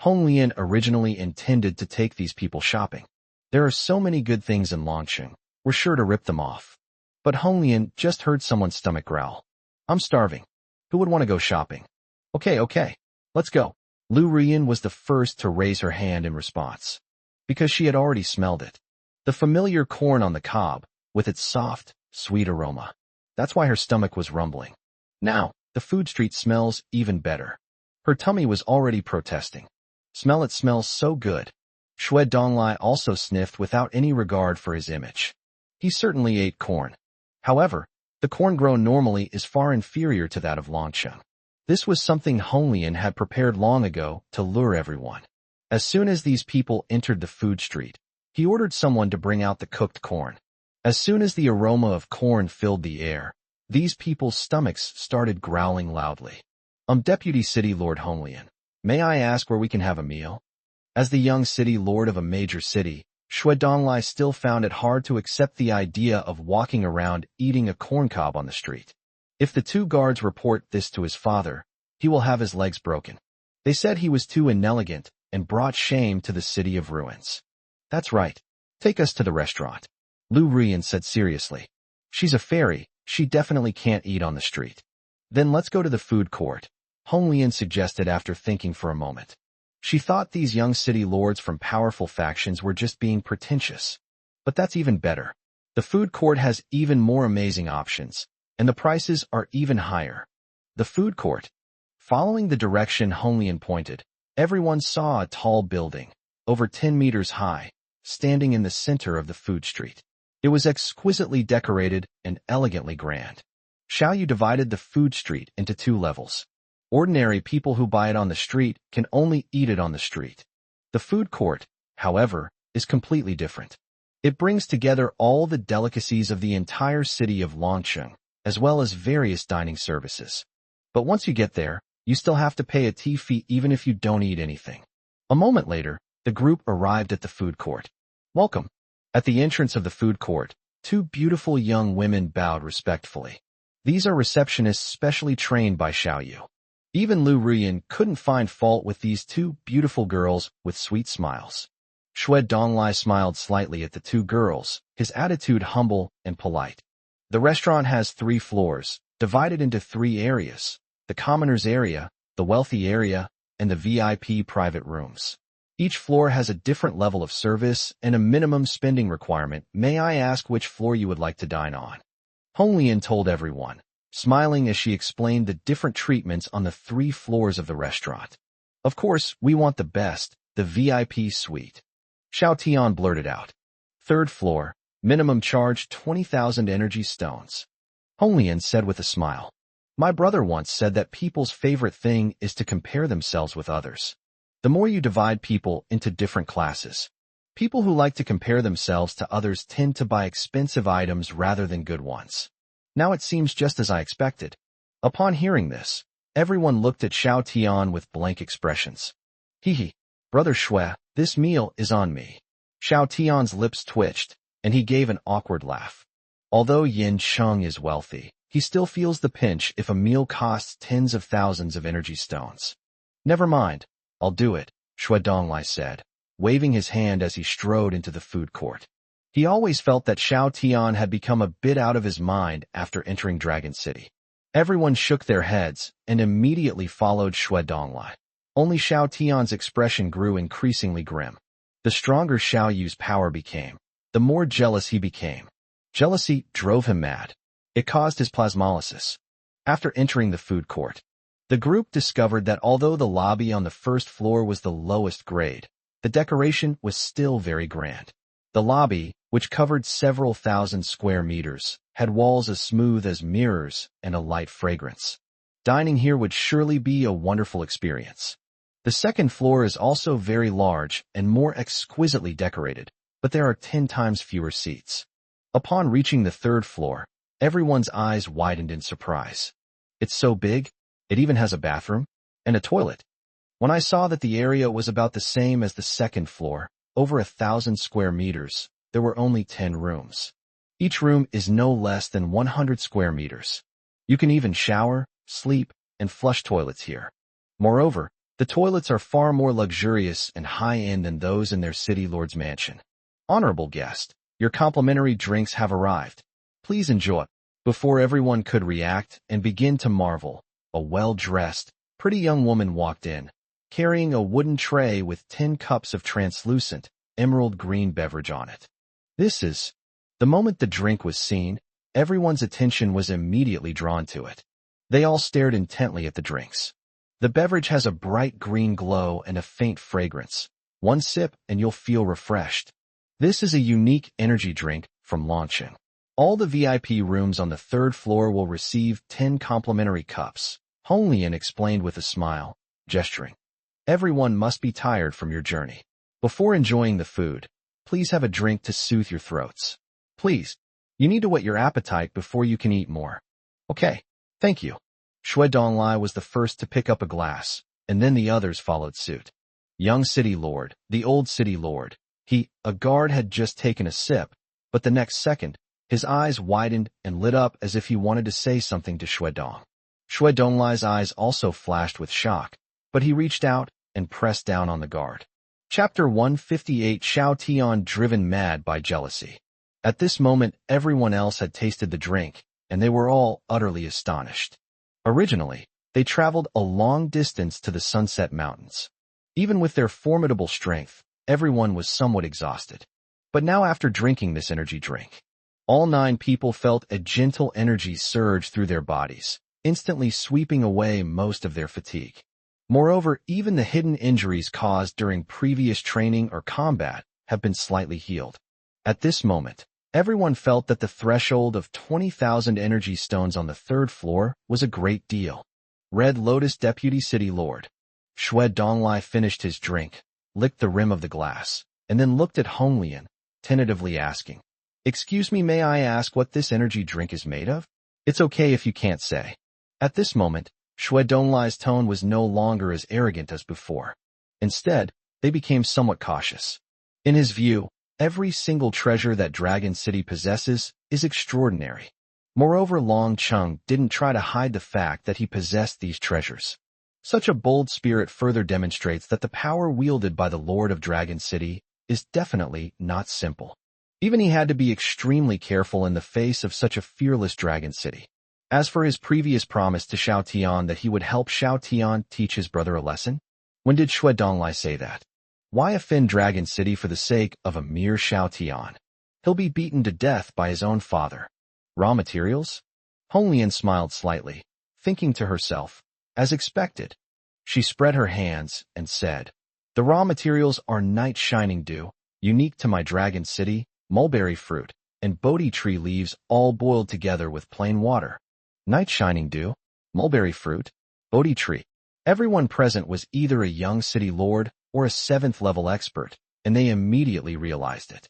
Honglian originally intended to take these people shopping. There are so many good things in Longqing, we're sure to rip them off. But Honglian just heard someone's stomach growl. I'm starving. Who would want to go shopping? Okay, let's go. Lu Ruyan was the first to raise her hand in response, because she had already smelled it. The familiar corn on the cob, with its soft, sweet aroma. That's why her stomach was rumbling. Now, the food street smells even better. Her tummy was already protesting. Smell, it smells so good. Shui Donglai also sniffed without any regard for his image. He certainly ate corn. However, the corn grown normally is far inferior to that of Longqing. This was something Honglian had prepared long ago to lure everyone. As soon as these people entered the food street, he ordered someone to bring out the cooked corn. As soon as the aroma of corn filled the air, these people's stomachs started growling loudly. Deputy City Lord Honglian, may I ask where we can have a meal? As the young city lord of a major city, Shui Donglai still found it hard to accept the idea of walking around eating a corncob on the street. If the two guards report this to his father, he will have his legs broken. They said he was too inelegant and brought shame to the city of ruins. That's right. Take us to the restaurant, Lu Rian said seriously. She's a fairy, she definitely can't eat on the street. Then let's go to the food court, Hong Lian suggested after thinking for a moment. She thought these young city lords from powerful factions were just being pretentious. But that's even better. The food court has even more amazing options, and the prices are even higher. The food court. Following the direction Hong Lian pointed, everyone saw a tall building, over 10 meters high, standing in the center of the food street. It was exquisitely decorated and elegantly grand. Xiao Yu divided the food street into 2 levels. Ordinary people who buy it on the street can only eat it on the street. The food court, however, is completely different. It brings together all the delicacies of the entire city of Longcheng, as well as various dining services. But once you get there, you still have to pay a tea fee even if you don't eat anything. A moment later, the group arrived at the food court. Welcome. At the entrance of the food court, 2 beautiful young women bowed respectfully. These are receptionists specially trained by Xiao Yu. Even Lu Ruyan couldn't find fault with these 2 beautiful girls with sweet smiles. Shui Donglai smiled slightly at the 2 girls, his attitude humble and polite. The restaurant has 3 floors, divided into 3 areas: the commoners area, the wealthy area, and the VIP private rooms. Each floor has a different level of service and a minimum spending requirement. May I ask which floor you would like to dine on? Hong Lian told everyone, smiling as she explained the different treatments on the 3 floors of the restaurant. Of course, we want the best, the VIP suite. Xiao Tian blurted out. 3rd floor, minimum charge 20,000 energy stones. Hong Lian said with a smile. My brother once said that people's favorite thing is to compare themselves with others. The more you divide people into different classes, people who like to compare themselves to others tend to buy expensive items rather than good ones. Now it seems just as I expected. Upon hearing this, everyone looked at Xiao Tian with blank expressions. Hee, Brother Shui, this meal is on me. Xiao Tian's lips twitched, and he gave an awkward laugh. Although Yin Cheng is wealthy, he still feels the pinch if a meal costs tens of thousands of energy stones. Never mind. I'll do it, Shui Donglai said, waving his hand as he strode into the food court. He always felt that Xiao Tian had become a bit out of his mind after entering Dragon City. Everyone shook their heads and immediately followed Shui Donglai. Only Xiao Tian's expression grew increasingly grim. The stronger Xiao Yu's power became, the more jealous he became. Jealousy drove him mad. It caused his plasmolysis. After entering the food court, the group discovered that although the lobby on the 1st floor was the lowest grade, the decoration was still very grand. The lobby, which covered several thousand square meters, had walls as smooth as mirrors and a light fragrance. Dining here would surely be a wonderful experience. The 2nd floor is also very large and more exquisitely decorated, but there are 10 times fewer seats. Upon reaching the 3rd floor, everyone's eyes widened in surprise. It's so big. It even has a bathroom and a toilet. When I saw that the area was about the same as the 2nd floor, over 1,000 square meters, there were only 10 rooms. Each room is no less than 100 square meters. You can even shower, sleep, and flush toilets here. Moreover, the toilets are far more luxurious and high-end than those in their city lord's mansion. Honorable guest, your complimentary drinks have arrived. Please enjoy. Before everyone could react and begin to marvel, a well-dressed, pretty young woman walked in, carrying a wooden tray with 10 cups of translucent, emerald green beverage on it. The moment the drink was seen, everyone's attention was immediately drawn to it. They all stared intently at the drinks. The beverage has a bright green glow and a faint fragrance. One sip and you'll feel refreshed. This is a unique energy drink from Longcheng. All the VIP rooms on the 3rd floor will receive 10 complimentary cups, Hong Lian explained with a smile, gesturing. Everyone must be tired from your journey. Before enjoying the food, please have a drink to soothe your throats. Please, You need to whet your appetite before you can eat more. Okay, thank you. Shui Donglai was the first to pick up a glass, and then the others followed suit. Young city lord, the old city lord. A guard had just taken a sip, but the next second, his eyes widened and lit up as if he wanted to say something to Shui Dong. Shui Donglai's eyes also flashed with shock, but he reached out and pressed down on the guard. Chapter 158 Xiao Tian driven mad by jealousy. At this moment, everyone else had tasted the drink, and they were all utterly astonished. Originally, they traveled a long distance to the Sunset Mountains. Even with their formidable strength, everyone was somewhat exhausted. But now after drinking this energy drink, all 9 people felt a gentle energy surge through their bodies, instantly sweeping away most of their fatigue. Moreover, even the hidden injuries caused during previous training or combat have been slightly healed. At this moment, everyone felt that the threshold of 20,000 energy stones on the 3rd floor was a great deal. Red Lotus Deputy City Lord. Shui Donglai finished his drink, licked the rim of the glass, and then looked at Honglian, tentatively asking, "Excuse me, may I ask what this energy drink is made of?" "It's okay if you can't say." At this moment, Shui Donglai's tone was no longer as arrogant as before. Instead, they became somewhat cautious. In his view, every single treasure that Dragon City possesses is extraordinary. Moreover, Long Chung didn't try to hide the fact that he possessed these treasures. Such a bold spirit further demonstrates that the power wielded by the Lord of Dragon City is definitely not simple. Even he had to be extremely careful in the face of such a fearless Dragon City. As for his previous promise to Xiao Tian that he would help Xiao Tian teach his brother a lesson, when did Shui Donglai say that? Why offend Dragon City for the sake of a mere Xiao Tian? He'll be beaten to death by his own father. Raw materials? Honglian smiled slightly, thinking to herself, as expected. She spread her hands and said, "The raw materials are night shining dew, unique to my Dragon City, mulberry fruit, and Bodhi tree leaves all boiled together with plain water." Night shining dew, mulberry fruit, Bodhi tree. Everyone present was either a young city lord or a 7th level expert, and they immediately realized it.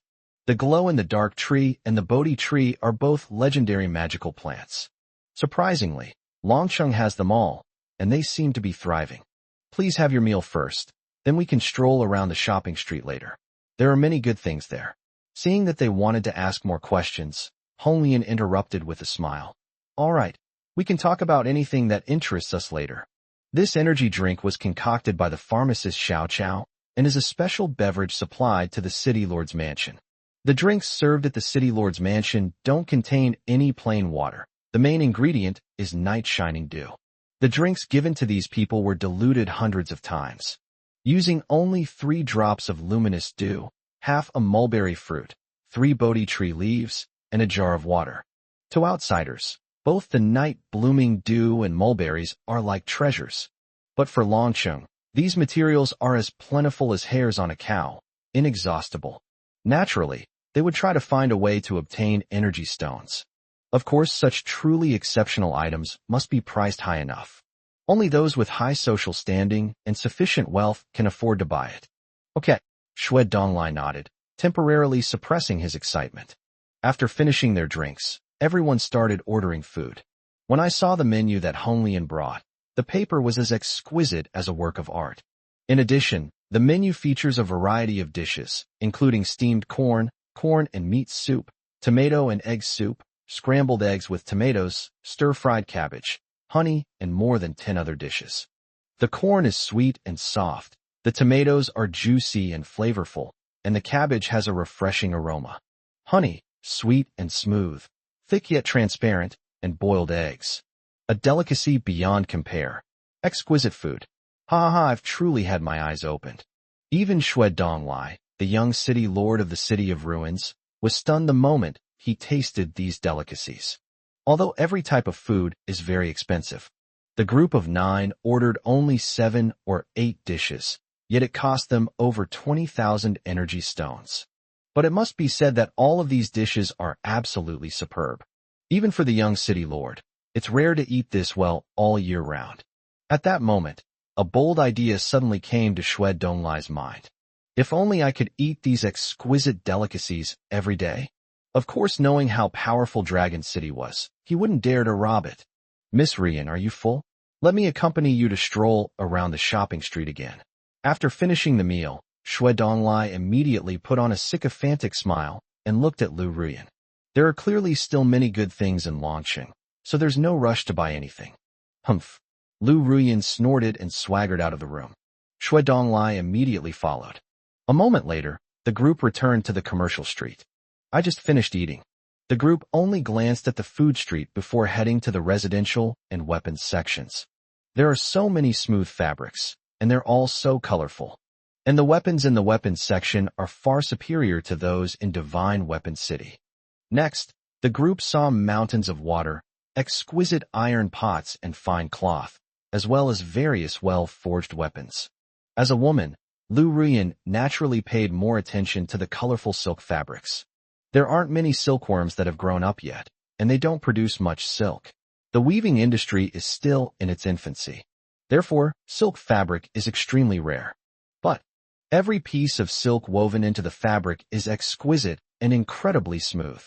The glow-in-the-dark tree and the Bodhi tree are both legendary magical plants. Surprisingly, Longcheng has them all, and they seem to be thriving. "Please have your meal first, then we can stroll around the shopping street later. There are many good things there." Seeing that they wanted to ask more questions, Honglian interrupted with a smile. "All right, we can talk about anything that interests us later." This energy drink was concocted by the pharmacist Xiao Chao and is a special beverage supplied to the City Lord's mansion. The drinks served at the City Lord's mansion don't contain any plain water. The main ingredient is night shining dew. The drinks given to these people were diluted hundreds of times. Using only 3 drops of luminous dew, half a mulberry fruit, 3 Bodhi tree leaves, and a jar of water. To outsiders, both the night-blooming dew and mulberries are like treasures. But for Longcheng, these materials are as plentiful as hairs on a cow, inexhaustible. Naturally, they would try to find a way to obtain energy stones. Of course, such truly exceptional items must be priced high enough. Only those with high social standing and sufficient wealth can afford to buy it. Okay, Shui Donglai nodded, temporarily suppressing his excitement. After finishing their drinks, everyone started ordering food. When I saw the menu that Honglian brought, the paper was as exquisite as a work of art. In addition, the menu features a variety of dishes, including steamed corn and meat soup, tomato and egg soup, scrambled eggs with tomatoes, stir-fried cabbage, honey, and more than 10 other dishes. The corn is sweet and soft, the tomatoes are juicy and flavorful, and the cabbage has a refreshing aroma. Honey, sweet and smooth, thick yet transparent, and boiled eggs. A delicacy beyond compare. Exquisite food. Ha ha ha, I've truly had my eyes opened. Even Shui Donglai, the young city lord of the City of Ruins, was stunned the moment he tasted these delicacies. Although every type of food is very expensive, the group of 9 ordered only 7 or 8 dishes, yet it cost them over 20,000 energy stones. But it must be said that all of these dishes are absolutely superb. Even for the young city lord, it's rare to eat this well all year round. At that moment, a bold idea suddenly came to Shui Donglai's mind. If only I could eat these exquisite delicacies every day. Of course, knowing how powerful Dragon City was, he wouldn't dare to rob it. Miss Rian, are you full? Let me accompany you to stroll around the shopping street again. After finishing the meal, Shui Donglai immediately put on a sycophantic smile and looked at Lu Ruyan. There are clearly still many good things in Longqing, so there's no rush to buy anything. Humph. Lu Ruyan snorted and swaggered out of the room. Shui Donglai immediately followed. A moment later, the group returned to the commercial street. I just finished eating. The group only glanced at the food street before heading to the residential and weapons sections. There are so many smooth fabrics, and they're all so colorful. And the weapons in the weapons section are far superior to those in Divine Weapon City. Next, the group saw mountains of water, exquisite iron pots and fine cloth, as well as various well-forged weapons. As a woman, Lu Ruyan naturally paid more attention to the colorful silk fabrics. There aren't many silkworms that have grown up yet, and they don't produce much silk. The weaving industry is still in its infancy. Therefore, silk fabric is extremely rare. But every piece of silk woven into the fabric is exquisite and incredibly smooth.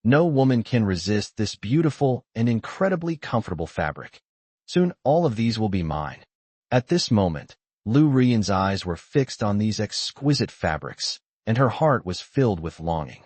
No woman can resist this beautiful and incredibly comfortable fabric. Soon, all of these will be mine. At this moment, Lu Ruyan's eyes were fixed on these exquisite fabrics, and her heart was filled with longing.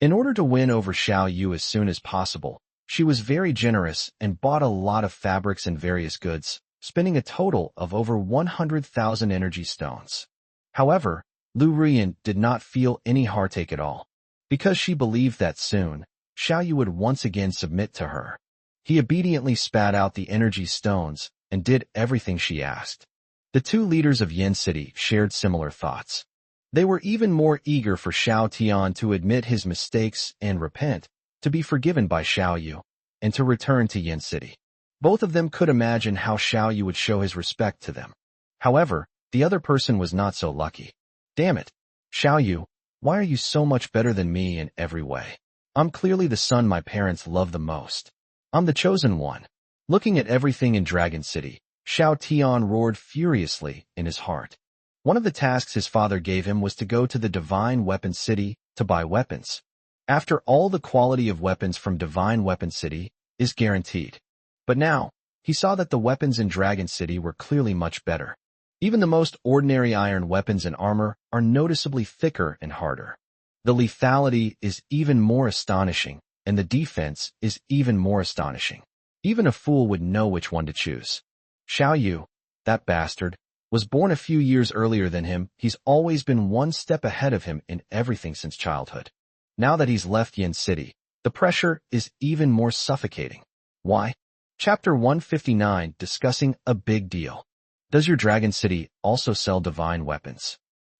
In order to win over Xiao Yu as soon as possible, she was very generous and bought a lot of fabrics and various goods, spending a total of over 100,000 energy stones. However, Lu Ruyan did not feel any heartache at all, because she believed that soon, Xiao Yu would once again submit to her. He obediently spat out the energy stones and did everything she asked. The two leaders of Yin City shared similar thoughts. They were even more eager for Xiao Tian to admit his mistakes and repent, to be forgiven by Xiao Yu, and to return to Yin City. Both of them could imagine how Xiao Yu would show his respect to them. However, the other person was not so lucky. Damn it, Xiao Yu, why are you so much better than me in every way? I'm clearly the son my parents love the most. I'm the chosen one. Looking at everything in Dragon City, Xiao Tian roared furiously in his heart. One of the tasks his father gave him was to go to the Divine Weapon City to buy weapons. After all, the quality of weapons from Divine Weapon City is guaranteed. But now, he saw that the weapons in Dragon City were clearly much better. Even the most ordinary iron weapons and armor are noticeably thicker and harder. The lethality is even more astonishing, and the defense is even more astonishing. Even a fool would know which one to choose. Xiao Yu, that bastard, was born a few years earlier than him. He's always been one step ahead of him in everything since childhood. Now that he's left Yin City, the pressure is even more suffocating. Why? Chapter 159, discussing a big deal. Does your Dragon City also sell divine weapons?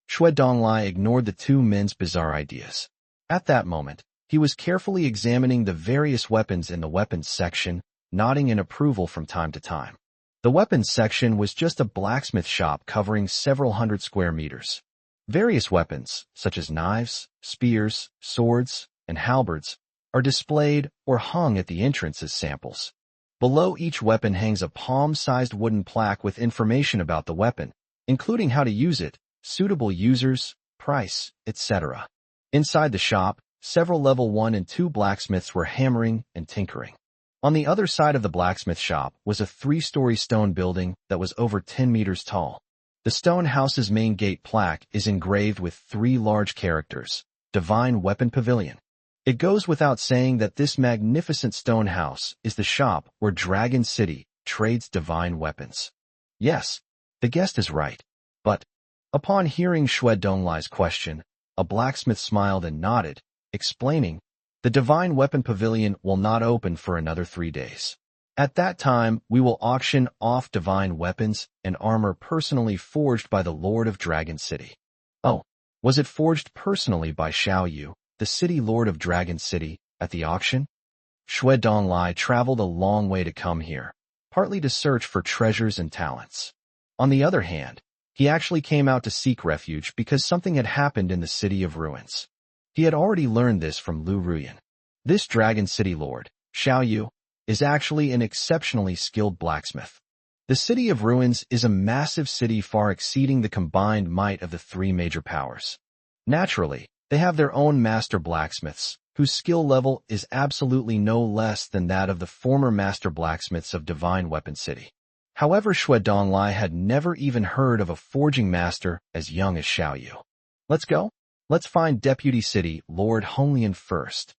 Shui Donglai ignored the two men's bizarre ideas. At that moment, he was carefully examining the various weapons in the weapons section, nodding in approval from time to time. The weapons section was just a blacksmith shop covering several hundred square meters. Various weapons, such as knives, spears, swords, and halberds, are displayed or hung at the entrance as samples. Below each weapon hangs a palm-sized wooden plaque with information about the weapon, including how to use it, suitable users, price, etc. Inside the shop, several level 1 and 2 blacksmiths were hammering and tinkering. On the other side of the blacksmith shop was a 3-story stone building that was over 10 meters tall. The stone house's main gate plaque is engraved with 3 large characters, Divine Weapon Pavilion. It goes without saying that this magnificent stone house is the shop where Dragon City trades divine weapons. Yes, the guest is right. But, upon hearing Shui Donglai's question, a blacksmith smiled and nodded, explaining, the Divine Weapon Pavilion will not open for another 3 days. At that time, we will auction off divine weapons and armor personally forged by the Lord of Dragon City. Oh, was it forged personally by Xiao Yu, the city lord of Dragon City, at the auction? Shui Donglai traveled a long way to come here, partly to search for treasures and talents. On the other hand, he actually came out to seek refuge because something had happened in the City of Ruins. He had already learned this from Lu Ruyan. This Dragon City lord, Xiao Yu, is actually an exceptionally skilled blacksmith. The City of Ruins is a massive city far exceeding the combined might of the 3 major powers. Naturally, they have their own master blacksmiths, whose skill level is absolutely no less than that of the former master blacksmiths of Divine Weapon City. However, Xue Donglai had never even heard of a forging master as young as Xiao Yu. Let's go? Let's find Deputy City Lord Honglian first.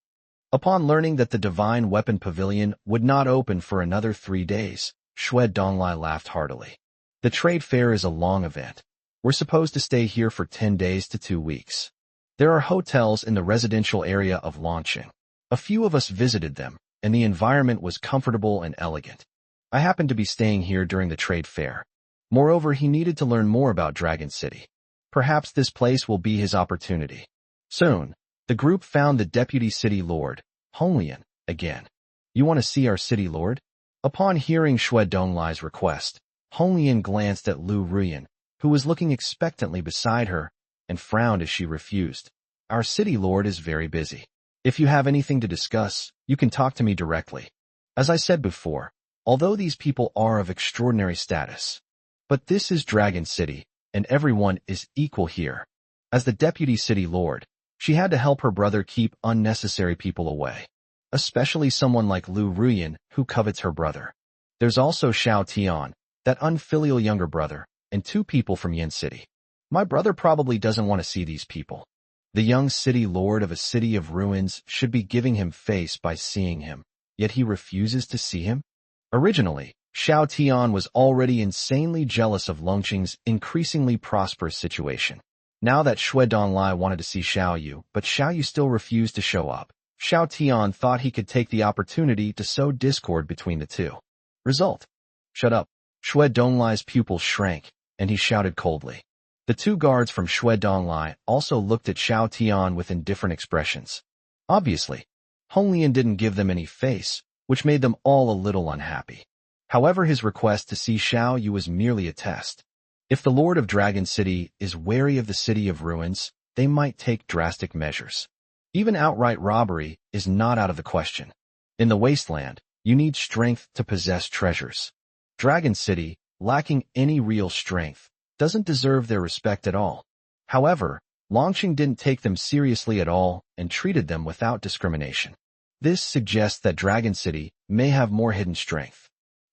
Upon learning that the Divine Weapon Pavilion would not open for another 3 days, Xue Donglai laughed heartily. The trade fair is a long event. We're supposed to stay here for 10 days to 2 weeks. There are hotels in the residential area of Longqing. A few of us visited them, and the environment was comfortable and elegant. I happened to be staying here during the trade fair. Moreover, he needed to learn more about Dragon City. Perhaps this place will be his opportunity. Soon, the group found the Deputy City Lord, Honglian, again. You want to see our city lord? Upon hearing Xue Donglai's request, Honglian glanced at Lu Ruyan, who was looking expectantly beside her, and frowned as she refused. Our city lord is very busy. If you have anything to discuss, you can talk to me directly. As I said before, although these people are of extraordinary status, but this is Dragon City, and everyone is equal here. As the deputy city lord, she had to help her brother keep unnecessary people away, especially someone like Lu Ruyan, who covets her brother. There's also Xiao Tian, that unfilial younger brother, and 2 people from Yin City. My brother probably doesn't want to see these people. The young city lord of a city of ruins should be giving him face by seeing him, yet he refuses to see him? Originally, Xiao Tian was already insanely jealous of Longqing's increasingly prosperous situation. Now that Xue Donglai wanted to see Xiao Yu, but Xiao Yu still refused to show up, Xiao Tian thought he could take the opportunity to sow discord between the two. Result: shut up. Xue Donglai's pupils shrank, and he shouted coldly. The 2 guards from Xue Donglai also looked at Xiao Tian with indifferent expressions. Obviously, Honglian didn't give them any face, which made them all a little unhappy. However, his request to see Xiao Yu was merely a test. If the Lord of Dragon City is wary of the City of Ruins, they might take drastic measures. Even outright robbery is not out of the question. In the Wasteland, you need strength to possess treasures. Dragon City, lacking any real strength, doesn't deserve their respect at all. However, Longqing didn't take them seriously at all and treated them without discrimination. This suggests that Dragon City may have more hidden strength.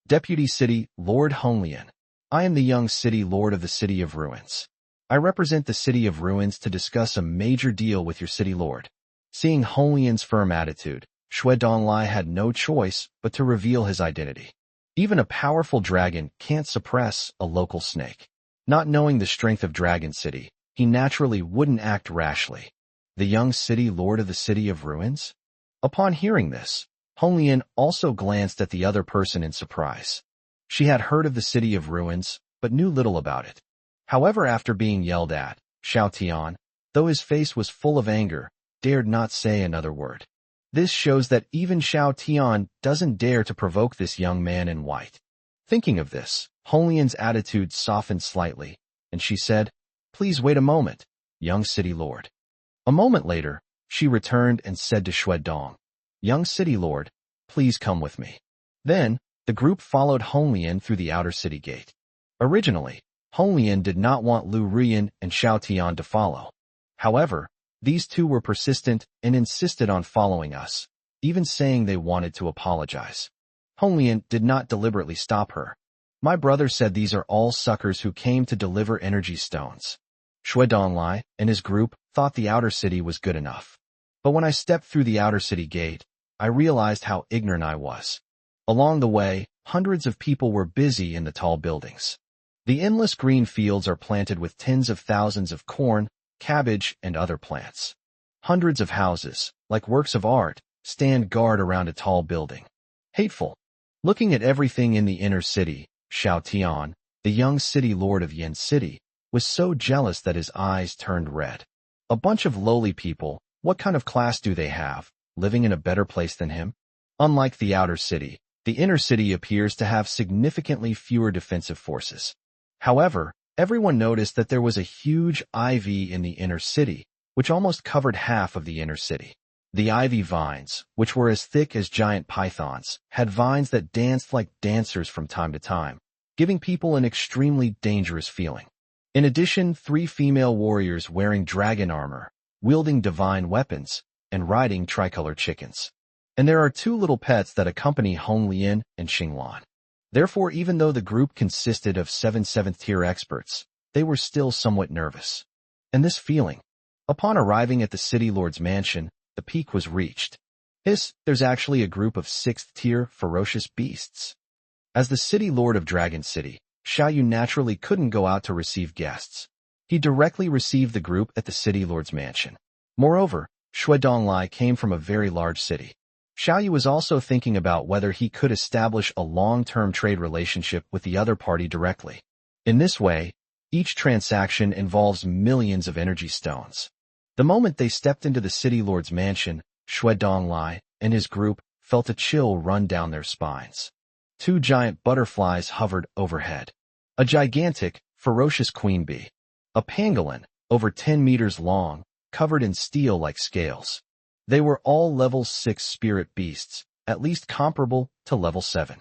Deputy City Lord Honglian. I am the young city lord of the City of Ruins. I represent the City of Ruins to discuss a major deal with your city lord. Seeing Honglian's firm attitude, Xue Donglai had no choice but to reveal his identity. Even a powerful dragon can't suppress a local snake. Not knowing the strength of Dragon City, he naturally wouldn't act rashly. The young city lord of the City of Ruins? Upon hearing this, Honglian also glanced at the other person in surprise. She had heard of the City of Ruins, but knew little about it. However, after being yelled at, Xiao Tian, though his face was full of anger, dared not say another word. This shows that even Xiao Tian doesn't dare to provoke this young man in white. Thinking of this, Honglian's attitude softened slightly, and she said, "Please wait a moment, young city lord." A moment later, she returned and said to Xue Dong, "Young city lord, please come with me." Then, the group followed Honglian through the outer city gate. Originally, Honglian did not want Lu Ruyan and Xiao Tian to follow. However, these 2 were persistent and insisted on following us, even saying they wanted to apologize. Honglian did not deliberately stop her. My brother said these are all suckers who came to deliver energy stones. Xue Donglai and his group thought the outer city was good enough. But when I stepped through the outer city gate, I realized how ignorant I was. Along the way, hundreds of people were busy in the tall buildings. The endless green fields are planted with tens of thousands of corn, cabbage, and other plants. Hundreds of houses, like works of art, stand guard around a tall building. Hateful. Looking at everything in the inner city, Xiao Tian, the young city lord of Yin City, was so jealous that his eyes turned red. A bunch of lowly people, what kind of class do they have, living in a better place than him? Unlike the outer city, the inner city appears to have significantly fewer defensive forces. However, everyone noticed that there was a huge ivy in the inner city, which almost covered half of the inner city. The ivy vines, which were as thick as giant pythons, had vines that danced like dancers from time to time, giving people an extremely dangerous feeling. In addition, 3 female warriors wearing dragon armor, wielding divine weapons, and riding tricolor chickens. And there are two little pets that accompany Hong Lian and Xinglan. Therefore, even though the group consisted of 7 seventh-tier experts, they were still somewhat nervous. And this feeling, upon arriving at the city lord's mansion, the peak was reached. There's actually a group of 6th-tier ferocious beasts. As the city lord of Dragon City, Xiao Yu naturally couldn't go out to receive guests. He directly received the group at the city lord's mansion. Moreover, Shui Donglai came from a very large city. Xiao Yu was also thinking about whether he could establish a long-term trade relationship with the other party directly. In this way, each transaction involves millions of energy stones. The moment they stepped into the city lord's mansion, Shui Donglai and his group felt a chill run down their spines. 2 giant butterflies hovered overhead. A gigantic, ferocious queen bee. A pangolin, over 10 meters long, covered in steel like scales. They were all level 6 spirit beasts, at least comparable to level 7.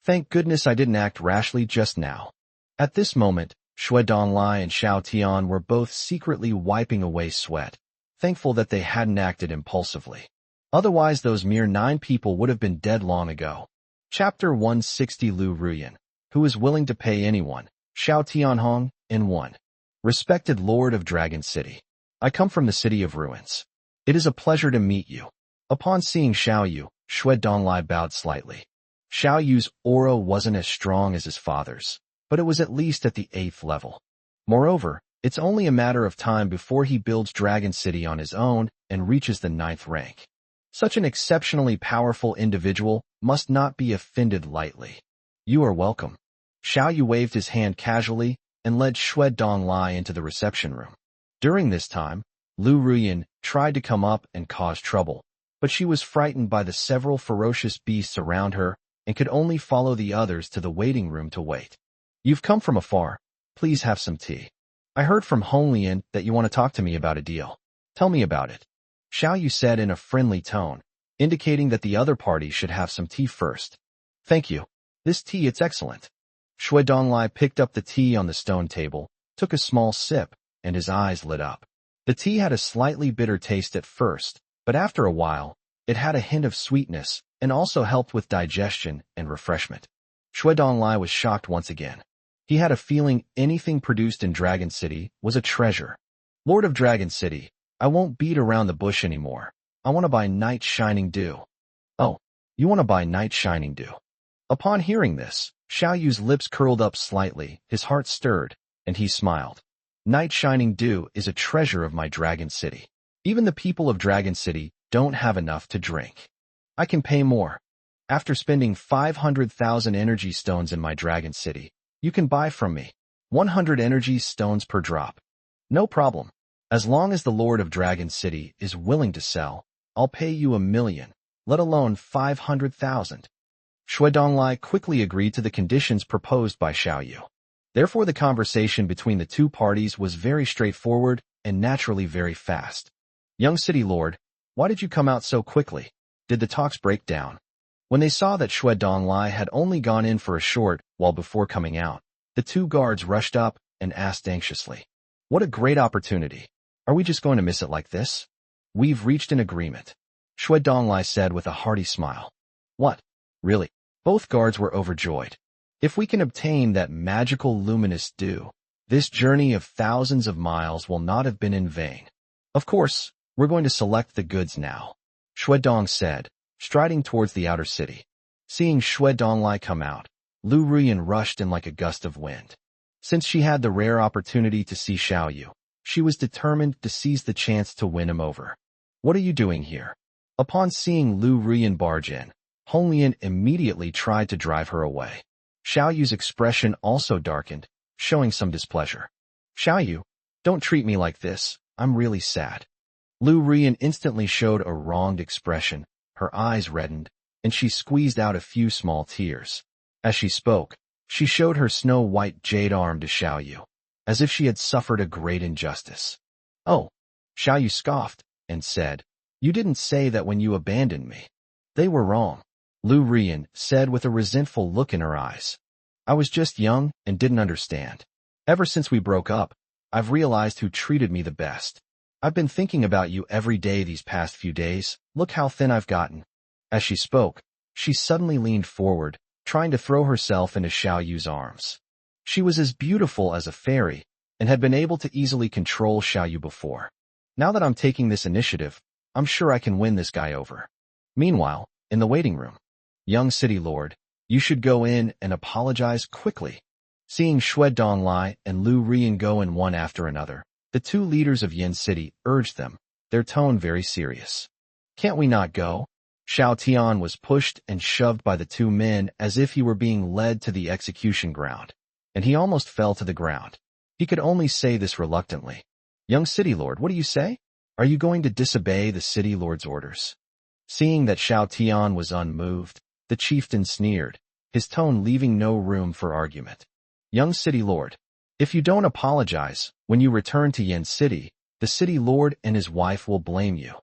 Thank goodness I didn't act rashly just now. At this moment, Shui Donglai and Xiao Tian were both secretly wiping away sweat, thankful that they hadn't acted impulsively. Otherwise those mere 9 people would have been dead long ago. Chapter 160 Lu Ruyan, who is willing to pay anyone, Xiao Tianhong, in 1. Respected Lord of Dragon City. I come from the City of Ruins. It is a pleasure to meet you. Upon seeing Xiao Yu, Shui Donglai bowed slightly. Xiao Yu's aura wasn't as strong as his father's, but it was at least at the 8th level. Moreover, it's only a matter of time before he builds Dragon City on his own and reaches the 9th rank. Such an exceptionally powerful individual must not be offended lightly. You are welcome. Xiao Yu waved his hand casually and led Shui Donglai into the reception room. During this time, Lu Ruyan tried to come up and cause trouble, but she was frightened by the several ferocious beasts around her and could only follow the others to the waiting room to wait. You've come from afar. Please have some tea. I heard from Hong Lian that you want to talk to me about a deal. Tell me about it. Xiao Yu said in a friendly tone, indicating that the other party should have some tea first. Thank you. This tea, it's excellent. Shui Donglai picked up the tea on the stone table, took a small sip, and his eyes lit up. The tea had a slightly bitter taste at first, but after a while, it had a hint of sweetness and also helped with digestion and refreshment. Shui Donglai was shocked once again. He had a feeling anything produced in Dragon City was a treasure. Lord of Dragon City, I won't beat around the bush anymore. I want to buy Night Shining Dew. Oh, you want to buy Night Shining Dew? Upon hearing this, Xiao Yu's lips curled up slightly, his heart stirred, and he smiled. Night Shining Dew is a treasure of my Dragon City. Even the people of Dragon City don't have enough to drink. I can pay more. After spending 500,000 energy stones in my Dragon City, you can buy from me 100 energy stones per drop. No problem. As long as the Lord of Dragon City is willing to sell, I'll pay you 1,000,000, let alone 500,000. Shui Donglai quickly agreed to the conditions proposed by Xiao Yu. Therefore, the conversation between the two parties was very straightforward and naturally very fast. Young City Lord, why did you come out so quickly? Did the talks break down? When they saw that Shui Donglai had only gone in for a short while before coming out, the two guards rushed up and asked anxiously, what a great opportunity. Are we just going to miss it like this? We've reached an agreement. Shui Donglai said with a hearty smile. What? Really? Both guards were overjoyed. If we can obtain that magical luminous dew, this journey of thousands of miles will not have been in vain. Of course, we're going to select the goods now, Shui Dong said, striding towards the outer city. Seeing Shui Donglai come out, Lu Ruyan rushed in like a gust of wind. Since she had the rare opportunity to see Xiao Yu, she was determined to seize the chance to win him over. What are you doing here? Upon seeing Lu Ruyan barge in, Hong Lian immediately tried to drive her away. Xiao Yu's expression also darkened, showing some displeasure. Xiao Yu, don't treat me like this, I'm really sad. Lu Ruyan instantly showed a wronged expression, her eyes reddened, and she squeezed out a few small tears. As she spoke, she showed her snow-white jade arm to Xiao Yu, as if she had suffered a great injustice. Oh, Xiao Yu scoffed, and said, you didn't say that when you abandoned me. They were wrong, Lu Ruyan said with a resentful look in her eyes. I was just young and didn't understand. Ever since we broke up, I've realized who treated me the best. I've been thinking about you every day these past few days. Look how thin I've gotten. As she spoke, she suddenly leaned forward, trying to throw herself into Xiao Yu's arms. She was as beautiful as a fairy, and had been able to easily control Xiao Yu before. Now that I'm taking this initiative, I'm sure I can win this guy over. Meanwhile, in the waiting room, young city lord, you should go in and apologize quickly. Seeing Xue Donglai and Lu Rian go in one after another, the two leaders of Yin City urged them, their tone very serious. Can't we not go? Xiao Tian was pushed and shoved by the two men as if he were being led to the execution ground, and he almost fell to the ground. He could only say this reluctantly. Young city lord, what do you say? Are you going to disobey the city lord's orders? Seeing that Xiao Tian was unmoved, the chieftain sneered, his tone leaving no room for argument. Young city lord, if you don't apologize, when you return to Yin City, the city lord and his wife will blame you.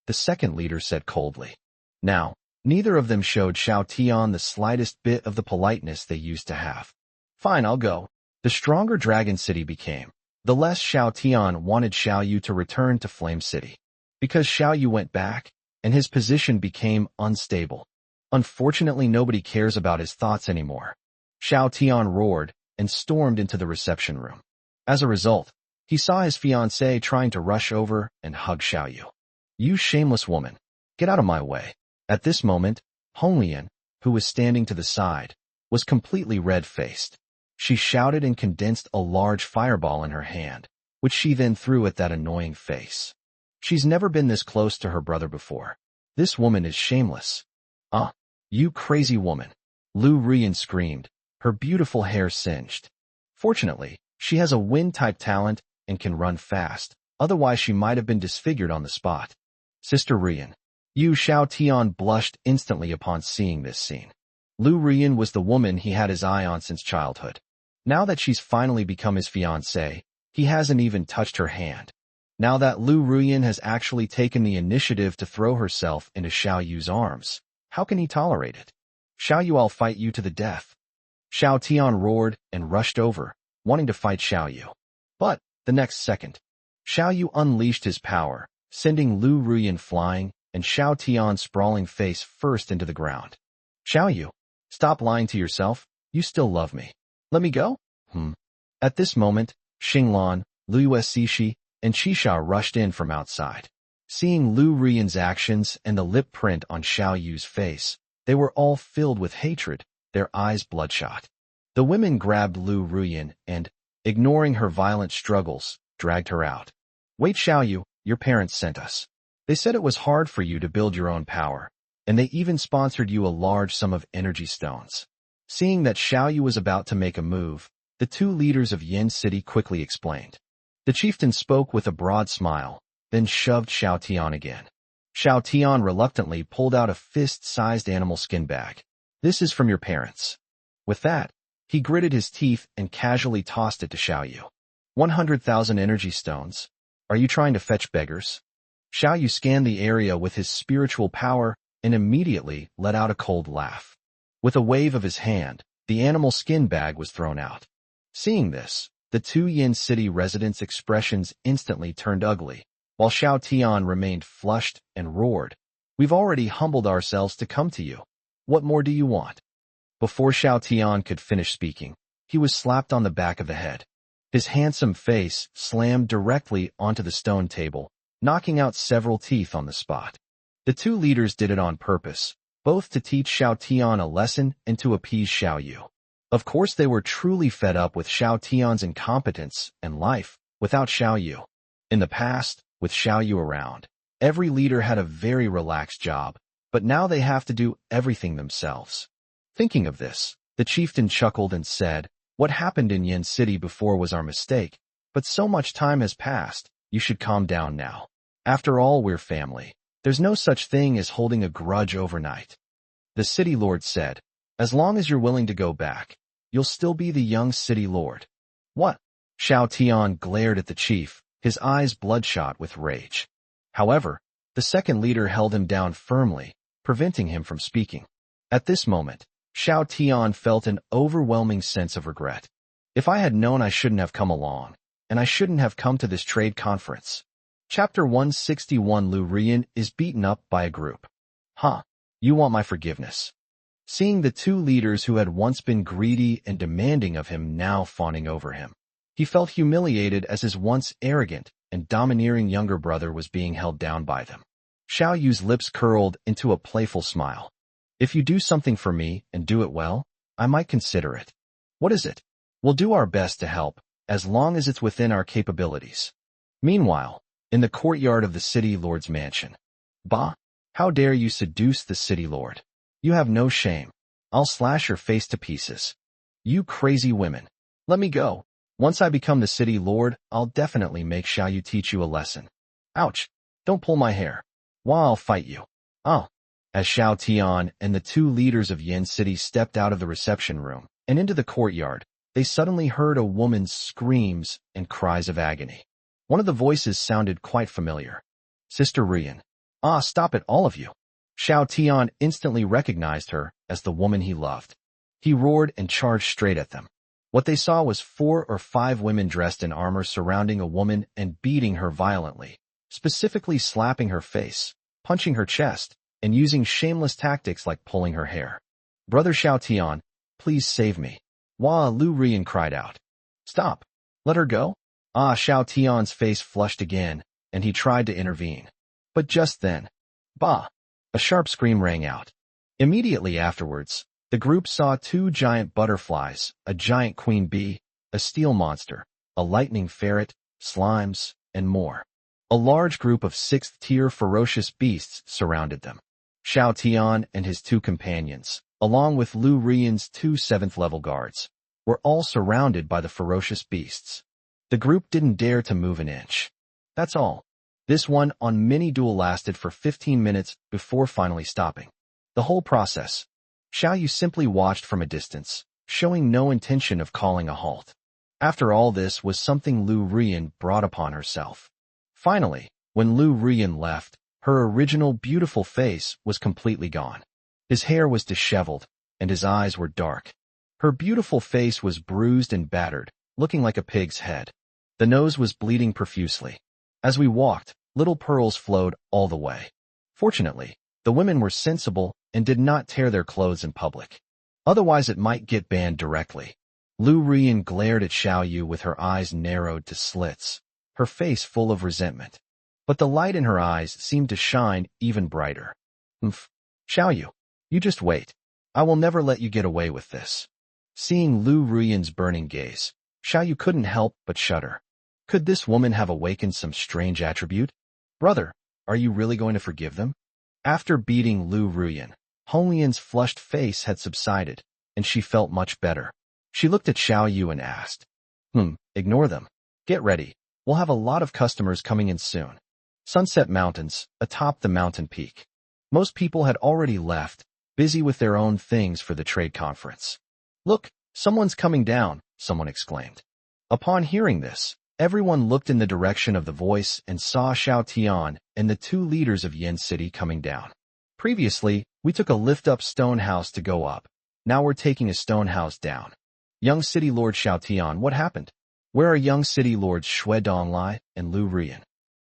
The second leader said coldly. Now, neither of them showed Xiao Tian the slightest bit of the politeness they used to have. Fine, I'll go. The stronger Dragon City became, the less Xiao Tian wanted Xiao Yu to return to Flame City. Because Xiao Yu went back, and his position became unstable. Unfortunately, nobody cares about his thoughts anymore. Xiao Tian roared and stormed into the reception room. As a result, he saw his fiancée trying to rush over and hug Xiao Yu. You shameless woman, get out of my way. At this moment, Honglian, who was standing to the side, was completely red-faced. She shouted and condensed a large fireball in her hand, which she then threw at that annoying face. She's never been this close to her brother before. This woman is shameless. You crazy woman. Lu Rian screamed, her beautiful hair singed. Fortunately, she has a wind-type talent and can run fast, otherwise she might have been disfigured on the spot. Sister Rian. Yu Xiao Tian blushed instantly upon seeing this scene. Lu Rian was the woman he had his eye on since childhood. Now that she's finally become his fiancée, he hasn't even touched her hand. Now that Lu Rian has actually taken the initiative to throw herself into Xiao Yu's arms, how can he tolerate it? Xiao Yu, I'll fight you to the death. Xiao Tian roared and rushed over, wanting to fight Xiao Yu. But, the next second, Xiao Yu unleashed his power, sending Lu Rian flying, and Xiao Tian's sprawling face first into the ground. Xiao Yu, stop lying to yourself, you still love me. Let me go? At this moment, Xinglan, Lu Sishi, and Qisha rushed in from outside. Seeing Lu Rian's actions and the lip print on Xiao Yu's face, they were all filled with hatred, their eyes bloodshot. The women grabbed Lu Rian and, ignoring her violent struggles, dragged her out. Wait, Xiao Yu, your parents sent us. They said it was hard for you to build your own power, and they even sponsored you a large sum of energy stones. Seeing that Xiao Yu was about to make a move, the two leaders of Yin City quickly explained. The chieftain spoke with a broad smile, then shoved Xiao Tian again. Xiao Tian reluctantly pulled out a fist-sized animal skin bag. This is from your parents. With that, he gritted his teeth and casually tossed it to Xiao Yu. 100,000 energy stones. Are you trying to fetch beggars? Xiao Yu scanned the area with his spiritual power and immediately let out a cold laugh. With a wave of his hand, the animal skin bag was thrown out. Seeing this, the two Yin City residents' expressions instantly turned ugly, while Xiao Tian remained flushed and roared. We've already humbled ourselves to come to you. What more do you want? Before Xiao Tian could finish speaking, he was slapped on the back of the head. His handsome face slammed directly onto the stone table, knocking out several teeth on the spot. The two leaders did it on purpose, both to teach Xiao Tian a lesson and to appease Xiao Yu. Of course, they were truly fed up with Xiao Tian's incompetence and life without Xiao Yu. In the past, with Xiao Yu around, every leader had a very relaxed job, but now they have to do everything themselves. Thinking of this, the chieftain chuckled and said, what happened in Yin City before was our mistake, but so much time has passed, you should calm down now. After all, we're family. There's no such thing as holding a grudge overnight. The city lord said, as long as you're willing to go back, you'll still be the young city lord. What? Xiao Tian glared at the chief, his eyes bloodshot with rage. However, the second leader held him down firmly, preventing him from speaking. At this moment, Xiao Tian felt an overwhelming sense of regret. If I had known, I shouldn't have come along, and I shouldn't have come to this trade conference. Chapter 161. Lu Rian is beaten up by a group. Huh, you want my forgiveness. Seeing the two leaders who had once been greedy and demanding of him now fawning over him, he felt humiliated as his once arrogant and domineering younger brother was being held down by them. Xiao Yu's lips curled into a playful smile. If you do something for me and do it well, I might consider it. What is it? We'll do our best to help, as long as it's within our capabilities. Meanwhile, in the courtyard of the city lord's mansion. Bah! How dare you seduce the city lord? You have no shame. I'll slash your face to pieces. You crazy women. Let me go. Once I become the city lord, I'll definitely make Xiao Yu teach you a lesson. Ouch! Don't pull my hair. Why, I'll fight you. Oh. As Xiao Tian and the two leaders of Yin City stepped out of the reception room and into the courtyard, they suddenly heard a woman's screams and cries of agony. One of the voices sounded quite familiar. Sister Rian. Ah, stop it, all of you. Xiao Tian instantly recognized her as the woman he loved. He roared and charged straight at them. What they saw was 4 or 5 women dressed in armor surrounding a woman and beating her violently, specifically slapping her face, punching her chest, and using shameless tactics like pulling her hair. Brother Xiao Tian, please save me. Wah, Lu Rian cried out. Stop. Let her go? Ah, Xiao Tian's face flushed again, and he tried to intervene. But just then, bah! A sharp scream rang out. Immediately afterwards, the group saw 2 giant butterflies, a giant queen bee, a steel monster, a lightning ferret, slimes, and more. A large group of 6th-tier ferocious beasts surrounded them. Xiao Tian and his 2 companions, along with Lu Rian's 2 7th-level guards, were all surrounded by the ferocious beasts. The group didn't dare to move an inch. That's all. This one-on mini duel lasted for 15 minutes before finally stopping. The whole process, Xiao Yu simply watched from a distance, showing no intention of calling a halt. After all, this was something Lu Rian brought upon herself. Finally, when Lu Rian left, her original beautiful face was completely gone. His hair was disheveled, and his eyes were dark. Her beautiful face was bruised and battered, looking like a pig's head. The nose was bleeding profusely. As we walked, little pearls flowed all the way. Fortunately, the women were sensible and did not tear their clothes in public. Otherwise it might get banned directly. Lu Rian glared at Xiao Yu with her eyes narrowed to slits, her face full of resentment. But the light in her eyes seemed to shine even brighter. Xiao Yu, you just wait. I will never let you get away with this. Seeing Lu Rian's burning gaze, Xiao Yu couldn't help but shudder. Could this woman have awakened some strange attribute? Brother, are you really going to forgive them? After beating Lu Rian, Honglian's flushed face had subsided, and she felt much better. She looked at Xiao Yu and asked, ignore them. Get ready. We'll have a lot of customers coming in soon. Sunset Mountains, atop the mountain peak. Most people had already left, busy with their own things for the trade conference. Look, someone's coming down, someone exclaimed. Upon hearing this, everyone looked in the direction of the voice and saw Xiao Tian and the 2 leaders of Yin City coming down. Previously, we took a lift-up stone house to go up. Now we're taking a stone house down. Young City Lord Xiao Tian, what happened? Where are Young City Lords Xue Donglai and Lu Rian?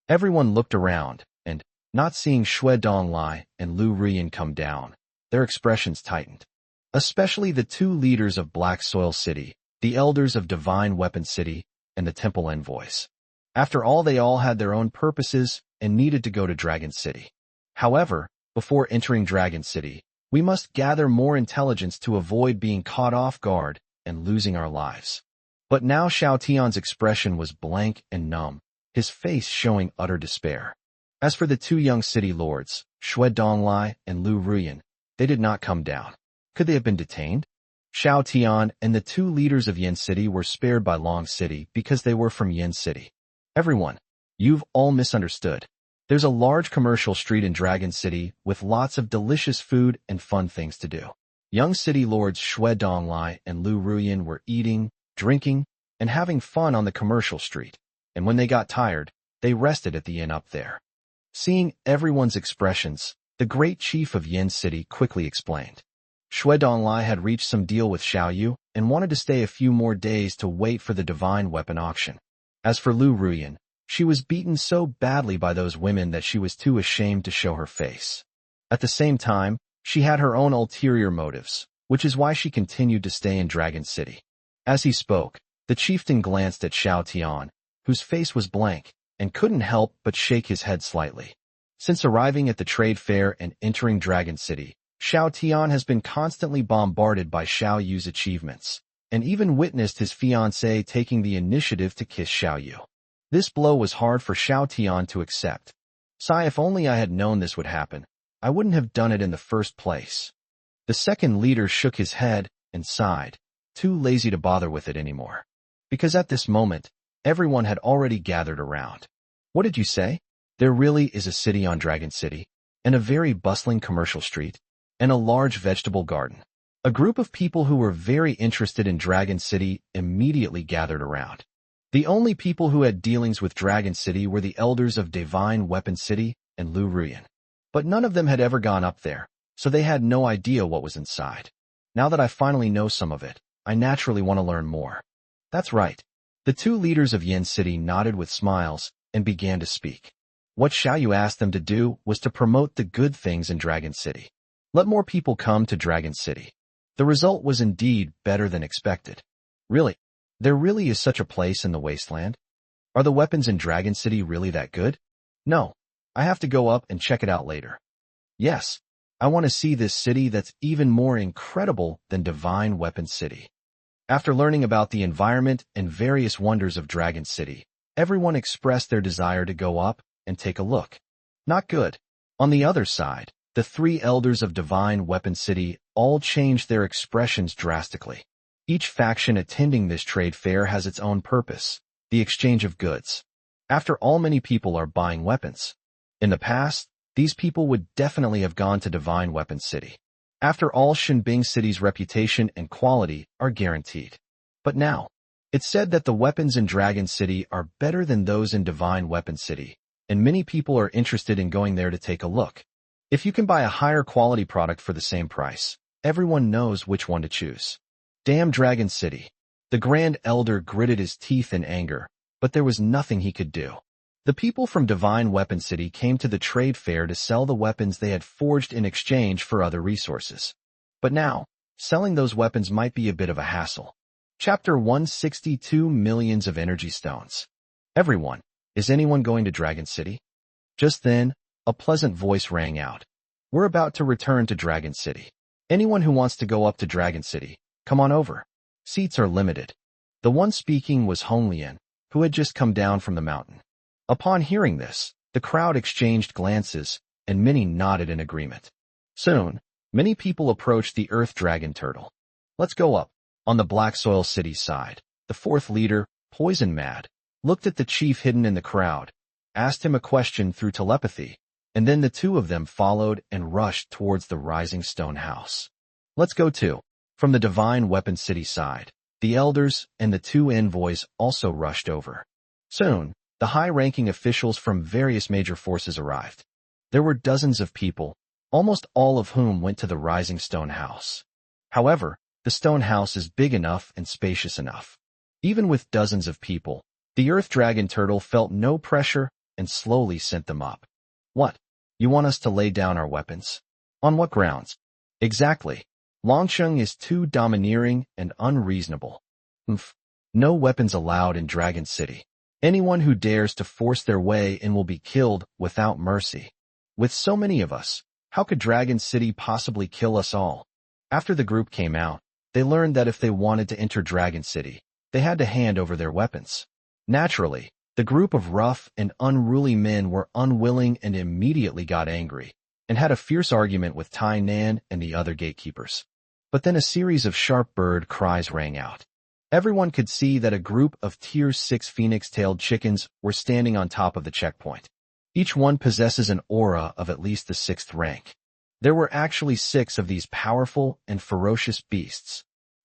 Everyone looked around, and, not seeing Xue Donglai and Lu Rian come down, their expressions tightened. Especially the 2 leaders of Black Soil City, the elders of Divine Weapon City, and the temple envoys. After all, they all had their own purposes and needed to go to Dragon City. However, before entering Dragon City, we must gather more intelligence to avoid being caught off guard and losing our lives. But now Xiao Tian's expression was blank and numb, his face showing utter despair. As for the 2 young city lords, Xue Donglai and Lu Rian, they did not come down. Could they have been detained? Xiao Tian and the 2 leaders of Yin City were spared by Long City because they were from Yin City. Everyone, you've all misunderstood. There's a large commercial street in Dragon City with lots of delicious food and fun things to do. Young city lords Xue Donglai and Lu Rian were eating, drinking, and having fun on the commercial street, and when they got tired, they rested at the inn up there. Seeing everyone's expressions, the great chief of Yin City quickly explained. Xue Donglai had reached some deal with Xiao Yu and wanted to stay a few more days to wait for the divine weapon auction. As for Lu Rian, She was beaten so badly by those women that she was too ashamed to show her face. At the same time, she had her own ulterior motives, which is why she continued to stay in Dragon City. As he spoke, the chieftain glanced at Xiao Tian, whose face was blank, and couldn't help but shake his head slightly. Since arriving at the trade fair and entering Dragon City, Xiao Tian has been constantly bombarded by Xiao Yu's achievements, and even witnessed his fiancée taking the initiative to kiss Xiao Yu. This blow was hard for Xiao Tian to accept. Sigh, if only I had known this would happen, I wouldn't have done it in the first place. The second leader shook his head and sighed, too lazy to bother with it anymore. Because at this moment, everyone had already gathered around. What did you say? There really is a city on Dragon City, and a very bustling commercial street, and a large vegetable garden. A group of people who were very interested in Dragon City immediately gathered around. The only people who had dealings with Dragon City were the elders of Divine Weapon City and Lu Ruyan. But none of them had ever gone up there, so they had no idea what was inside. Now that I finally know some of it, I naturally want to learn more. That's right. The two leaders of Yen City nodded with smiles and began to speak. What Xiao Yu asked them to do was to promote the good things in Dragon City. Let more people come to Dragon City. The result was indeed better than expected. Really? There really is such a place in the Wasteland? Are the weapons in Dragon City really that good? No. I have to go up and check it out later. Yes. I want to see this city that's even more incredible than Divine Weapon City. After learning about the environment and various wonders of Dragon City, everyone expressed their desire to go up and take a look. Not good. On the other side, the three elders of Divine Weapon City all changed their expressions drastically. Each faction attending this trade fair has its own purpose, the exchange of goods. After all, many people are buying weapons. In the past, these people would definitely have gone to Divine Weapon City. After all, Shinbing City's reputation and quality are guaranteed. But now, it's said that the weapons in Dragon City are better than those in Divine Weapon City, and many people are interested in going there to take a look. If you can buy a higher quality product for the same price, everyone knows which one to choose. Damn Dragon City. The Grand Elder gritted his teeth in anger, but there was nothing he could do. The people from Divine Weapon City came to the trade fair to sell the weapons they had forged in exchange for other resources. But now, selling those weapons might be a bit of a hassle. Chapter 162, Millions of Energy Stones. Everyone, is anyone going to Dragon City? Just then, a pleasant voice rang out. We're about to return to Dragon City. Anyone who wants to go up to Dragon City, come on over. Seats are limited. The one speaking was Hong Lian, who had just come down from the mountain. Upon hearing this, the crowd exchanged glances, and many nodded in agreement. Soon, many people approached the Earth Dragon Turtle. Let's go up. On the Black Soil City side, the fourth leader, Poison Mad, looked at the chief hidden in the crowd, asked him a question through telepathy, and then the two of them followed and rushed towards the Rising Stone House. Let's go too. From the Divine Weapon City side, the elders and the two envoys also rushed over. Soon, the high-ranking officials from various major forces arrived. There were dozens of people, almost all of whom went to the Rising Stone House. However, the stone house is big enough and spacious enough. Even with dozens of people, the Earth Dragon Turtle felt no pressure and slowly sent them up. What? You want us to lay down our weapons? On what grounds? Exactly. Longsheng is too domineering and unreasonable. No weapons allowed in Dragon City. Anyone who dares to force their way in will be killed without mercy. With so many of us, how could Dragon City possibly kill us all? After the group came out, they learned that if they wanted to enter Dragon City, they had to hand over their weapons. Naturally, the group of rough and unruly men were unwilling and immediately got angry, and had a fierce argument with Tai Nan and the other gatekeepers. But then a series of sharp bird cries rang out. Everyone could see that a group of Tier 6 phoenix-tailed chickens were standing on top of the checkpoint. Each one possesses an aura of at least the 6th rank. There were actually 6 of these powerful and ferocious beasts.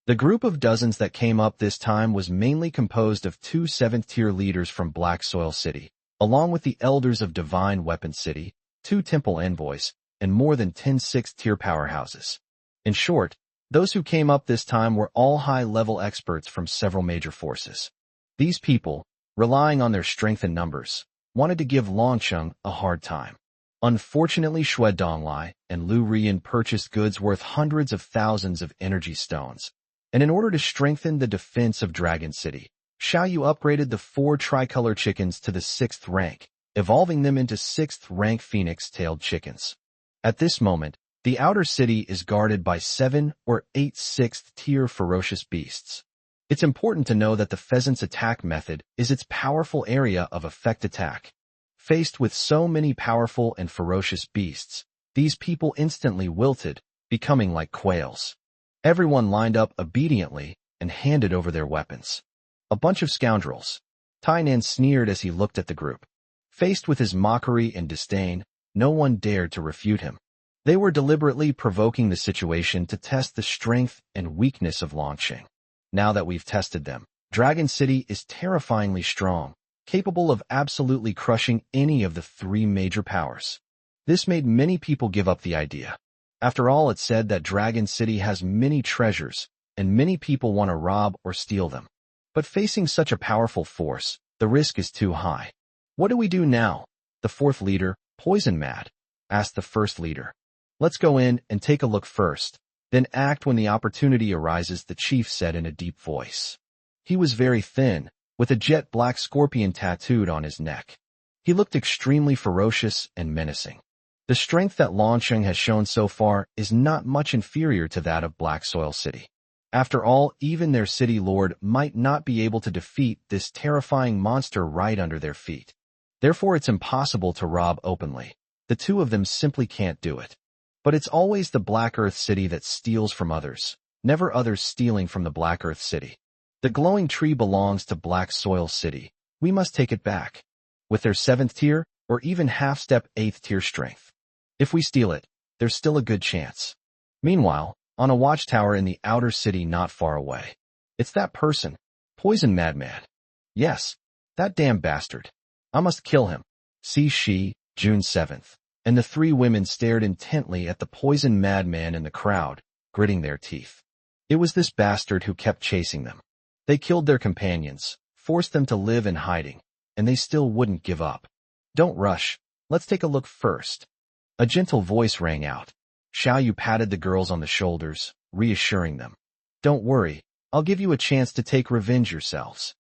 The group of dozens that came up this time was mainly composed of 2 7th-tier leaders from Black Soil City, along with the elders of Divine Weapon City, 2 temple envoys, and more than 10 6th-tier powerhouses. In short, those who came up this time were all high-level experts from several major forces. These people, relying on their strength and numbers, wanted to give Longcheng a hard time. Unfortunately, Xue Donglai and Lu Rian purchased goods worth hundreds of thousands of energy stones, and in order to strengthen the defense of Dragon City, Xiao Yu upgraded the 4 tricolor chickens to the 6th rank, evolving them into 6th rank phoenix-tailed chickens. At this moment, the outer city is guarded by 7 or 8 6th-tier ferocious beasts. It's important to know that the pheasant's attack method is its powerful area of effect attack. Faced with so many powerful and ferocious beasts, these people instantly wilted, becoming like quails. Everyone lined up obediently and handed over their weapons. A bunch of scoundrels. Tainan sneered as he looked at the group. Faced with his mockery and disdain, no one dared to refute him. They were deliberately provoking the situation to test the strength and weakness of Longqing. Now that we've tested them, Dragon City is terrifyingly strong, capable of absolutely crushing any of the 3 major powers. This made many people give up the idea. After all, it's said that Dragon City has many treasures, and many people want to rob or steal them. But facing such a powerful force, the risk is too high. What do we do now? The 4th leader, Poison Mad, asked the 1st leader. Let's go in and take a look first, then act when the opportunity arises, the chief said in a deep voice. He was very thin, with a jet black scorpion tattooed on his neck. He looked extremely ferocious and menacing. The strength that Longqing has shown so far is not much inferior to that of Black Soil City. After all, even their city lord might not be able to defeat this terrifying monster right under their feet. Therefore, it's impossible to rob openly. The 2 of them simply can't do it. But it's always the Black Earth City that steals from others, never others stealing from the Black Earth City. The glowing tree belongs to Black Soil City. We must take it back. With their 7th tier, or even half-step 8th tier strength. If we steal it, there's still a good chance. Meanwhile, on a watchtower in the outer city not far away. It's that person, Poison Madman. Yes, that damn bastard. I must kill him. See she, June 7th. And the 3 women stared intently at the Poison Madman in the crowd, gritting their teeth. It was this bastard who kept chasing them. They killed their companions, forced them to live in hiding, and they still wouldn't give up. Don't rush. Let's take a look first. A gentle voice rang out. Xiao Yu patted the girls on the shoulders, reassuring them. Don't worry, I'll give you a chance to take revenge yourselves.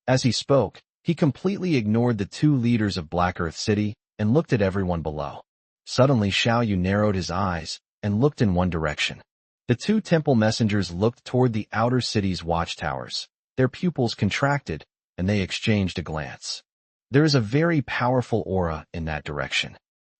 As he spoke, he completely ignored the 2 leaders of Black Earth City and looked at everyone below. Suddenly Xiao Yu narrowed his eyes and looked in one direction. The 2 temple messengers looked toward the outer city's watchtowers. Their pupils contracted, and they exchanged a glance. There is a very powerful aura in that direction.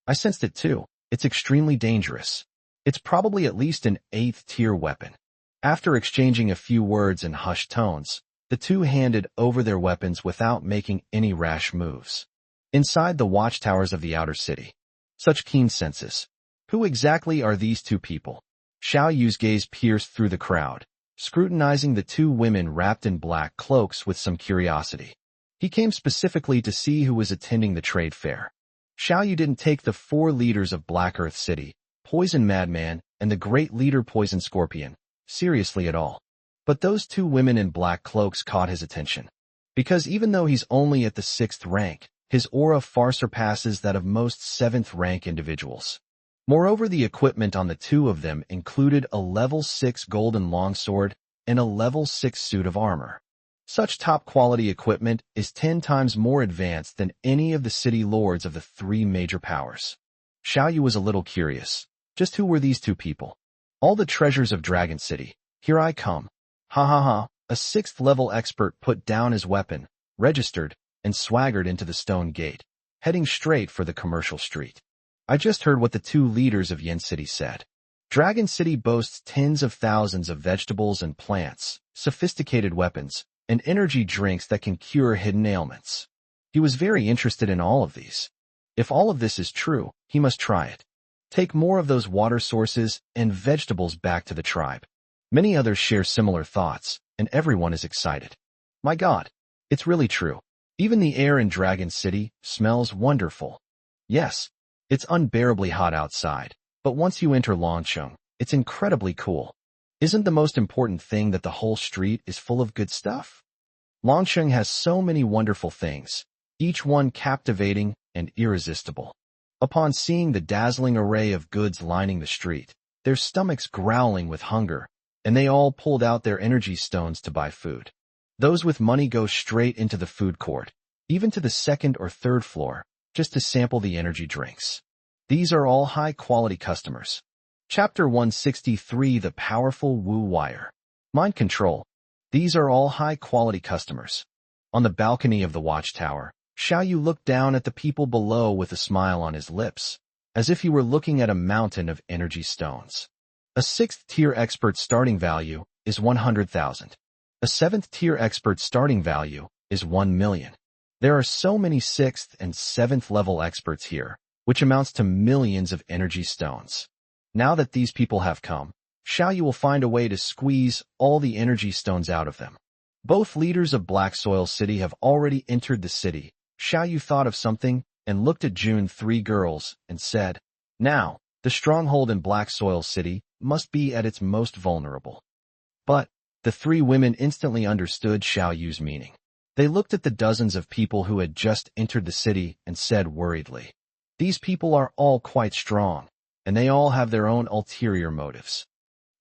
I sensed it too. It's extremely dangerous. It's probably at least an 8th tier weapon. After exchanging a few words in hushed tones, the 2 handed over their weapons without making any rash moves. Inside the watchtowers of the outer city. Such keen senses. Who exactly are these 2 people? Xiao Yu's gaze pierced through the crowd, scrutinizing the 2 women wrapped in black cloaks with some curiosity. He came specifically to see who was attending the trade fair. Xiao Yu didn't take the 4 leaders of Black Earth City, Poison Madman, and the great leader Poison Scorpion, seriously at all. But those 2 women in black cloaks caught his attention. Because even though he's only at the 6th rank, his aura far surpasses that of most 7th rank individuals. Moreover, the equipment on the 2 of them included a level 6 golden longsword and a level 6 suit of armor. Such top-quality equipment is 10 times more advanced than any of the city lords of the 3 major powers. Xiao Yu was a little curious. Just who were these 2 people? All the treasures of Dragon City. Here I come. Ha ha ha. A 6th level expert put down his weapon, registered, and swaggered into the stone gate, heading straight for the commercial street. I just heard what the 2 leaders of Yen City said. Dragon City boasts tens of thousands of vegetables and plants, sophisticated weapons, and energy drinks that can cure hidden ailments. He was very interested in all of these. If all of this is true, he must try it. Take more of those water sources and vegetables back to the tribe. Many others share similar thoughts, and everyone is excited. My God, it's really true. Even the air in Dragon City smells wonderful. Yes, it's unbearably hot outside, but once you enter Longcheng, it's incredibly cool. Isn't the most important thing that the whole street is full of good stuff? Longsheng has so many wonderful things, each one captivating and irresistible. Upon seeing the dazzling array of goods lining the street, their stomachs growling with hunger, and they all pulled out their energy stones to buy food. Those with money go straight into the food court, even to the second or third floor, just to sample the energy drinks. These are all high-quality customers. Chapter 163, The Powerful Wu Wire. Mind Control. These are all high-quality customers. On the balcony of the watchtower, Xiao Yu looked down at the people below with a smile on his lips, as if he were looking at a mountain of energy stones. A 6th-tier expert starting value is 100,000. A 7th-tier expert starting value is 1 million. There are so many 6th and 7th level experts here, which amounts to millions of energy stones. Now that these people have come, Xiao Yu will find a way to squeeze all the energy stones out of them. Both leaders of Black Soil City have already entered the city. Xiao Yu thought of something and looked at June 3 girls and said, "Now, the stronghold in Black Soil City must be at its most vulnerable." But the 3 women instantly understood Xiao Yu's meaning. They looked at the dozens of people who had just entered the city and said worriedly, "These people are all quite strong, and they all have their own ulterior motives.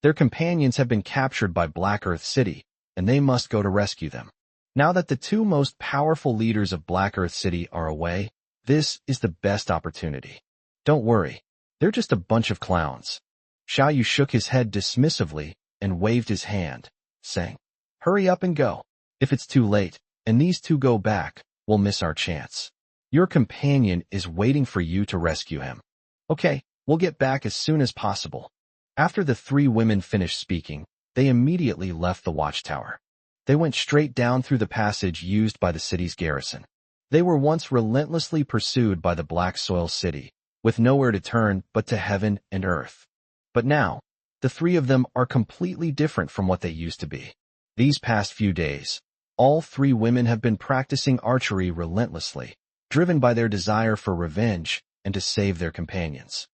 Their companions have been captured by Black Earth City, and they must go to rescue them. Now that the 2 most powerful leaders of Black Earth City are away, this is the best opportunity. Don't worry, they're just a bunch of clowns." Xiao Yu shook his head dismissively and waved his hand, saying, "Hurry up and go. If it's too late, and these 2 go back, we'll miss our chance. Your companion is waiting for you to rescue him." "Okay, we'll get back as soon as possible." After the 3 women finished speaking, they immediately left the watchtower. They went straight down through the passage used by the city's garrison. They were once relentlessly pursued by the Black Soil City, with nowhere to turn but to heaven and earth. But now, the 3 of them are completely different from what they used to be. These past few days, all 3 women have been practicing archery relentlessly, driven by their desire for revenge and to save their companions.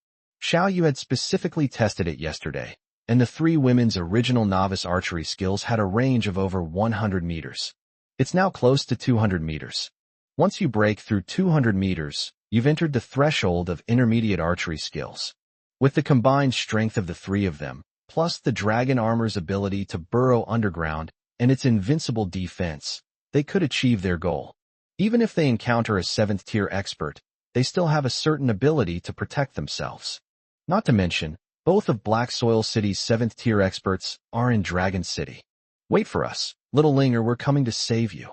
Xiao Yu had specifically tested it yesterday, and the 3 women's original novice archery skills had a range of over 100 meters. It's now close to 200 meters. Once you break through 200 meters, you've entered the threshold of intermediate archery skills. With the combined strength of the 3 of them, plus the dragon armor's ability to burrow underground and its invincible defense, they could achieve their goal. Even if they encounter a 7th-tier expert, they still have a certain ability to protect themselves. Not to mention, both of Black Soil City's 7th-tier experts are in Dragon City. "Wait for us, little Linger, we're coming to save you."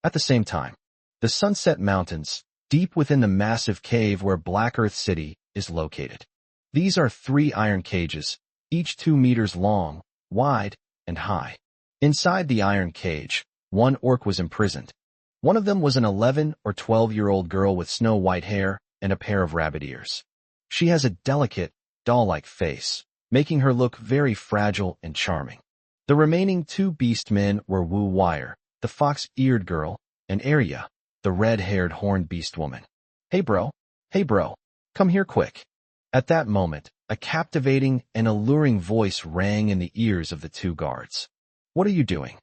At the same time, the Sunset Mountains, deep within the massive cave where Black Earth City is located. These are 3 iron cages, each 2 meters long, wide, and high. Inside the iron cage, 1 orc was imprisoned. One of them was an 11 or 12-year-old girl with snow-white hair and a pair of rabbit ears. She has a delicate, doll-like face, making her look very fragile and charming. The remaining 2 beast men were Wu Wire, the fox-eared girl, and Arya, the red-haired horned beast woman. Hey bro, come here quick." At that moment, a captivating and alluring voice rang in the ears of the 2 guards. "What are you doing?"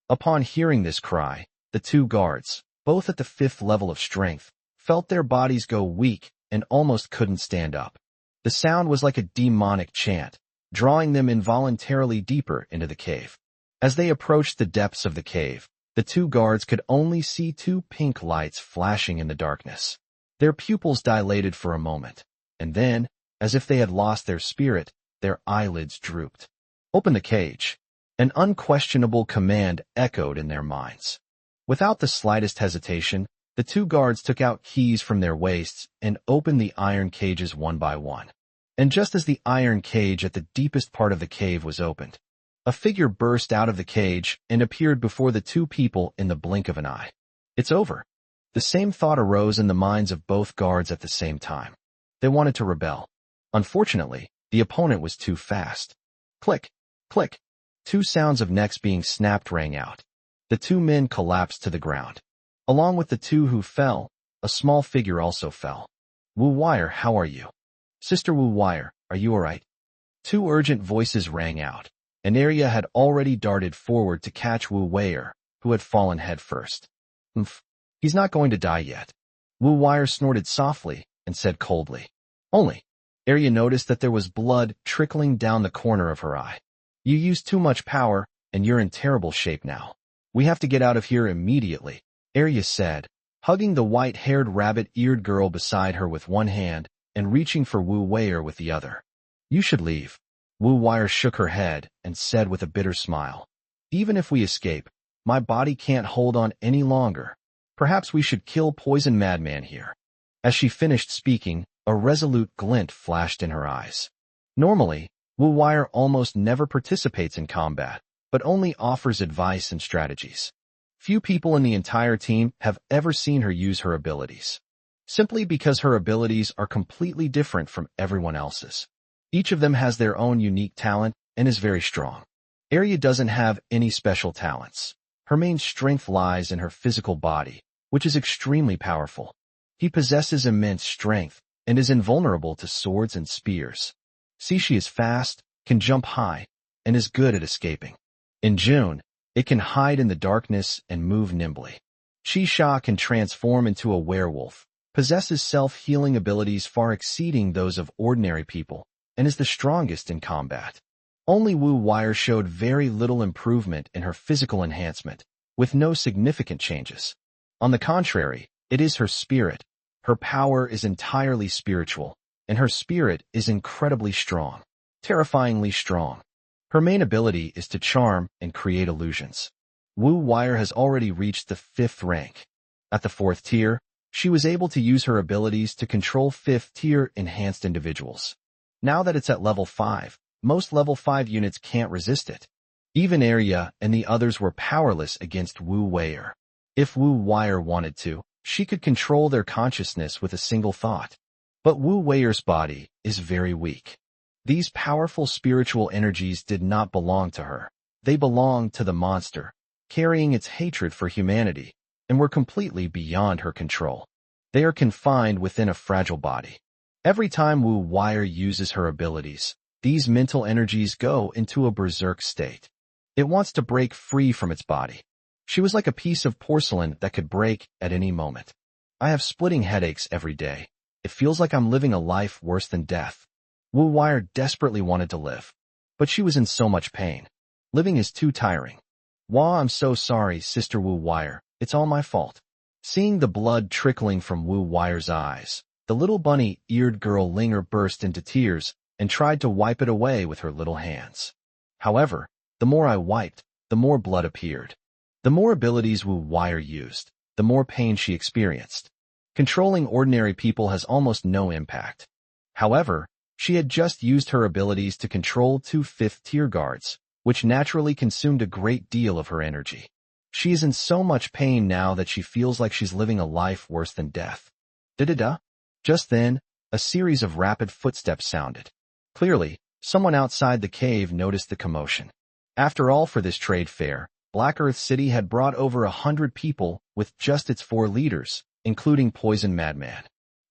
Upon hearing this cry, the 2 guards, both at the 5th level of strength, felt their bodies go weak and almost couldn't stand up. The sound was like a demonic chant, drawing them involuntarily deeper into the cave. As they approached the depths of the cave, the 2 guards could only see 2 pink lights flashing in the darkness. Their pupils dilated for a moment, and then, as if they had lost their spirit, their eyelids drooped. "Open the cage." An unquestionable command echoed in their minds. Without the slightest hesitation, the 2 guards took out keys from their waists and opened the iron cages one by one. And just as the iron cage at the deepest part of the cave was opened, a figure burst out of the cage and appeared before the 2 people in the blink of an eye. "It's over." The same thought arose in the minds of both guards at the same time. They wanted to rebel. Unfortunately, the opponent was too fast. Click, click. 2 sounds of necks being snapped rang out. The 2 men collapsed to the ground. Along with the 2 who fell, a small figure also fell. "Wu Wire, how are you?" "Sister Wu Wire, are you alright?" 2 urgent voices rang out, and Arya had already darted forward to catch Wu Wire, who had fallen headfirst. "Umph, he's not going to die yet." Wu Wire snorted softly and said coldly. "Only." Arya noticed that there was blood trickling down the corner of her eye. "You used too much power, and you're in terrible shape now. We have to get out of here immediately," Arya said, hugging the white-haired rabbit-eared girl beside her with one hand and reaching for Wu Wire with the other. "You should leave." Wu Wire shook her head and said with a bitter smile. "Even if we escape, my body can't hold on any longer. Perhaps we should kill Poison Madman here." As she finished speaking, a resolute glint flashed in her eyes. Normally, Wu Wire almost never participates in combat, but only offers advice and strategies. Few people in the entire team have ever seen her use her abilities, simply because her abilities are completely different from everyone else's. Each of them has their own unique talent and is very strong. Arya doesn't have any special talents. Her main strength lies in her physical body, which is extremely powerful. He possesses immense strength and is invulnerable to swords and spears. See, she is fast, can jump high, and is good at escaping. In June, it can hide in the darkness and move nimbly. Sha can transform into a werewolf, possesses self-healing abilities far exceeding those of ordinary people, and is the strongest in combat. Only Wu Wire showed very little improvement in her physical enhancement, with no significant changes. On the contrary, it is her spirit. Her power is entirely spiritual, and her spirit is incredibly strong, terrifyingly strong. Her main ability is to charm and create illusions. Wu Wire has already reached the 5th rank. At the 4th tier, she was able to use her abilities to control 5th tier enhanced individuals. Now that it's at level 5, most level 5 units can't resist it. Even Arya and the others were powerless against Wu Wire. If Wu Wire wanted to, she could control their consciousness with a single thought. But Wu Wire's body is very weak. These powerful spiritual energies did not belong to her. They belonged to the monster, carrying its hatred for humanity, and were completely beyond her control. They are confined within a fragile body. Every time Wu Wire uses her abilities, these mental energies go into a berserk state. It wants to break free from its body. She was like a piece of porcelain that could break at any moment. "I have splitting headaches every day. It feels like I'm living a life worse than death." Wu Wire desperately wanted to live, but she was in so much pain. "Living is too tiring." "Wah, I'm so sorry, Sister Wu Wire. It's all my fault." Seeing the blood trickling from Wu Wire's eyes, the little bunny-eared girl Linger burst into tears and tried to wipe it away with her little hands. However, the more I wiped, the more blood appeared. The more abilities Wu Wire used, the more pain she experienced. Controlling ordinary people has almost no impact. However, she had just used her abilities to control 2 5th-tier guards, which naturally consumed a great deal of her energy. She is in so much pain now that she feels like she's living a life worse than death. Da-da-da. Just then, a series of rapid footsteps sounded. Clearly, someone outside the cave noticed the commotion. After all, for this trade fair, Black Earth City had brought over 100 people with just its 4 leaders, including Poison Madman.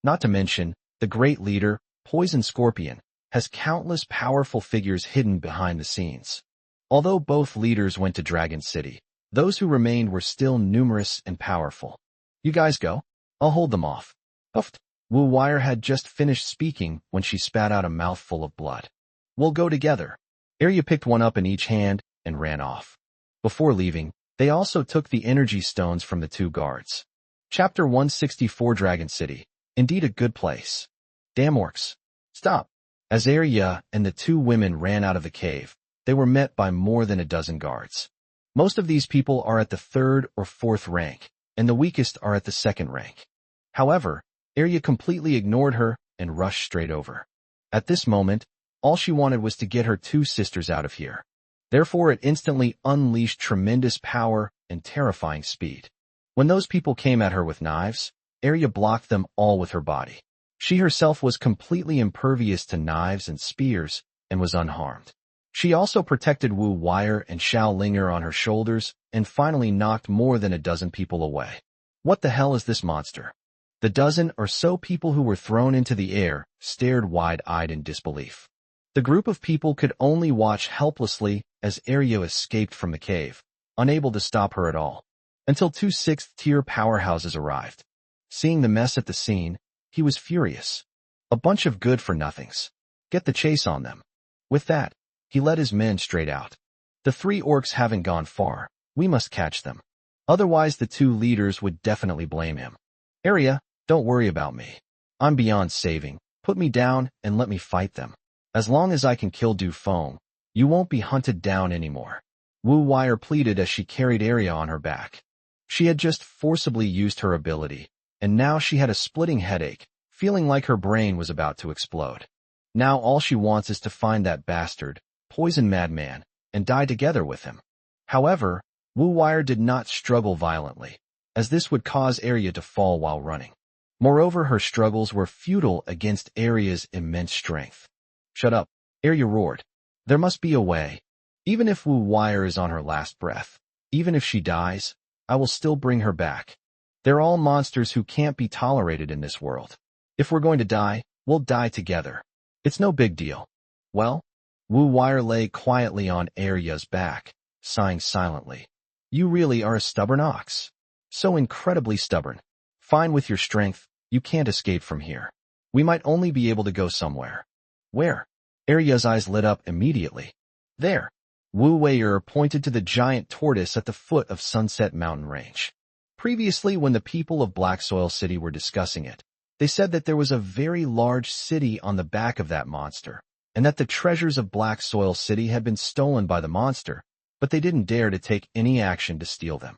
Not to mention, the great leader, Poison Scorpion, has countless powerful figures hidden behind the scenes. Although both leaders went to Dragon City, those who remained were still numerous and powerful. "You guys go. I'll hold them off." Puffed. Wu Wire had just finished speaking when she spat out a mouthful of blood. "We'll go together." Arya picked one up in each hand and ran off. Before leaving, they also took the energy stones from the 2 guards. Chapter 164 Dragon City. Indeed a good place. "Damn orcs. Stop." As Arya and the 2 women ran out of the cave, they were met by more than a dozen guards. Most of these people are at the 3rd or 4th rank, and the weakest are at the 2nd rank. However, Arya completely ignored her and rushed straight over. At this moment, all she wanted was to get her 2 sisters out of here. Therefore, it instantly unleashed tremendous power and terrifying speed. When those people came at her with knives, Arya blocked them all with her body. She herself was completely impervious to knives and spears and was unharmed. She also protected Wu Wire and Xiao Linger on her shoulders and finally knocked more than a dozen people away. What the hell is this monster? The dozen or so people who were thrown into the air stared wide-eyed in disbelief. The group of people could only watch helplessly as Arya escaped from the cave, unable to stop her at all, until two sixth-tier powerhouses arrived. Seeing the mess at the scene, he was furious. A bunch of good-for-nothings. Get the chase on them. With that, he led his men straight out. The three orcs haven't gone far. We must catch them. Otherwise, the two leaders would definitely blame him. Arya, don't worry about me. I'm beyond saving. Put me down and let me fight them. As long as I can kill Du Feng, you won't be hunted down anymore. Wu Wire pleaded as she carried Arya on her back. She had just forcibly used her ability, and now she had a splitting headache, feeling like her brain was about to explode. Now all she wants is to find that bastard, Poison Madman, and die together with him. However, Wu Wire did not struggle violently, as this would cause Arya to fall while running. Moreover, her struggles were futile against Arya's immense strength. Shut up, Arya roared. There must be a way. Even if Wu Wire is on her last breath, even if she dies, I will still bring her back. They're all monsters who can't be tolerated in this world. If we're going to die, we'll die together. It's no big deal. Well, Wu Wire lay quietly on Arya's back, sighing silently. You really are a stubborn ox. So incredibly stubborn. Fine with your strength, you can't escape from here. We might only be able to go somewhere. Where? Arya's eyes lit up immediately. There. Wu Wire pointed to the giant tortoise at the foot of Sunset Mountain Range. Previously, when the people of Black Soil City were discussing it, they said that there was a very large city on the back of that monster, and that the treasures of Black Soil City had been stolen by the monster, but they didn't dare to take any action to steal them.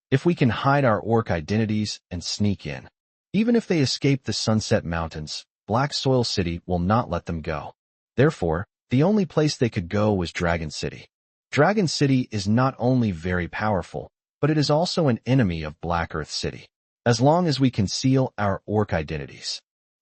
If we can hide our orc identities and sneak in, even if they escape the Sunset Mountains, Black Soil City will not let them go. Therefore, the only place they could go was Dragon City. Dragon City is not only very powerful, but it is also an enemy of Black Earth City, as long as we conceal our orc identities.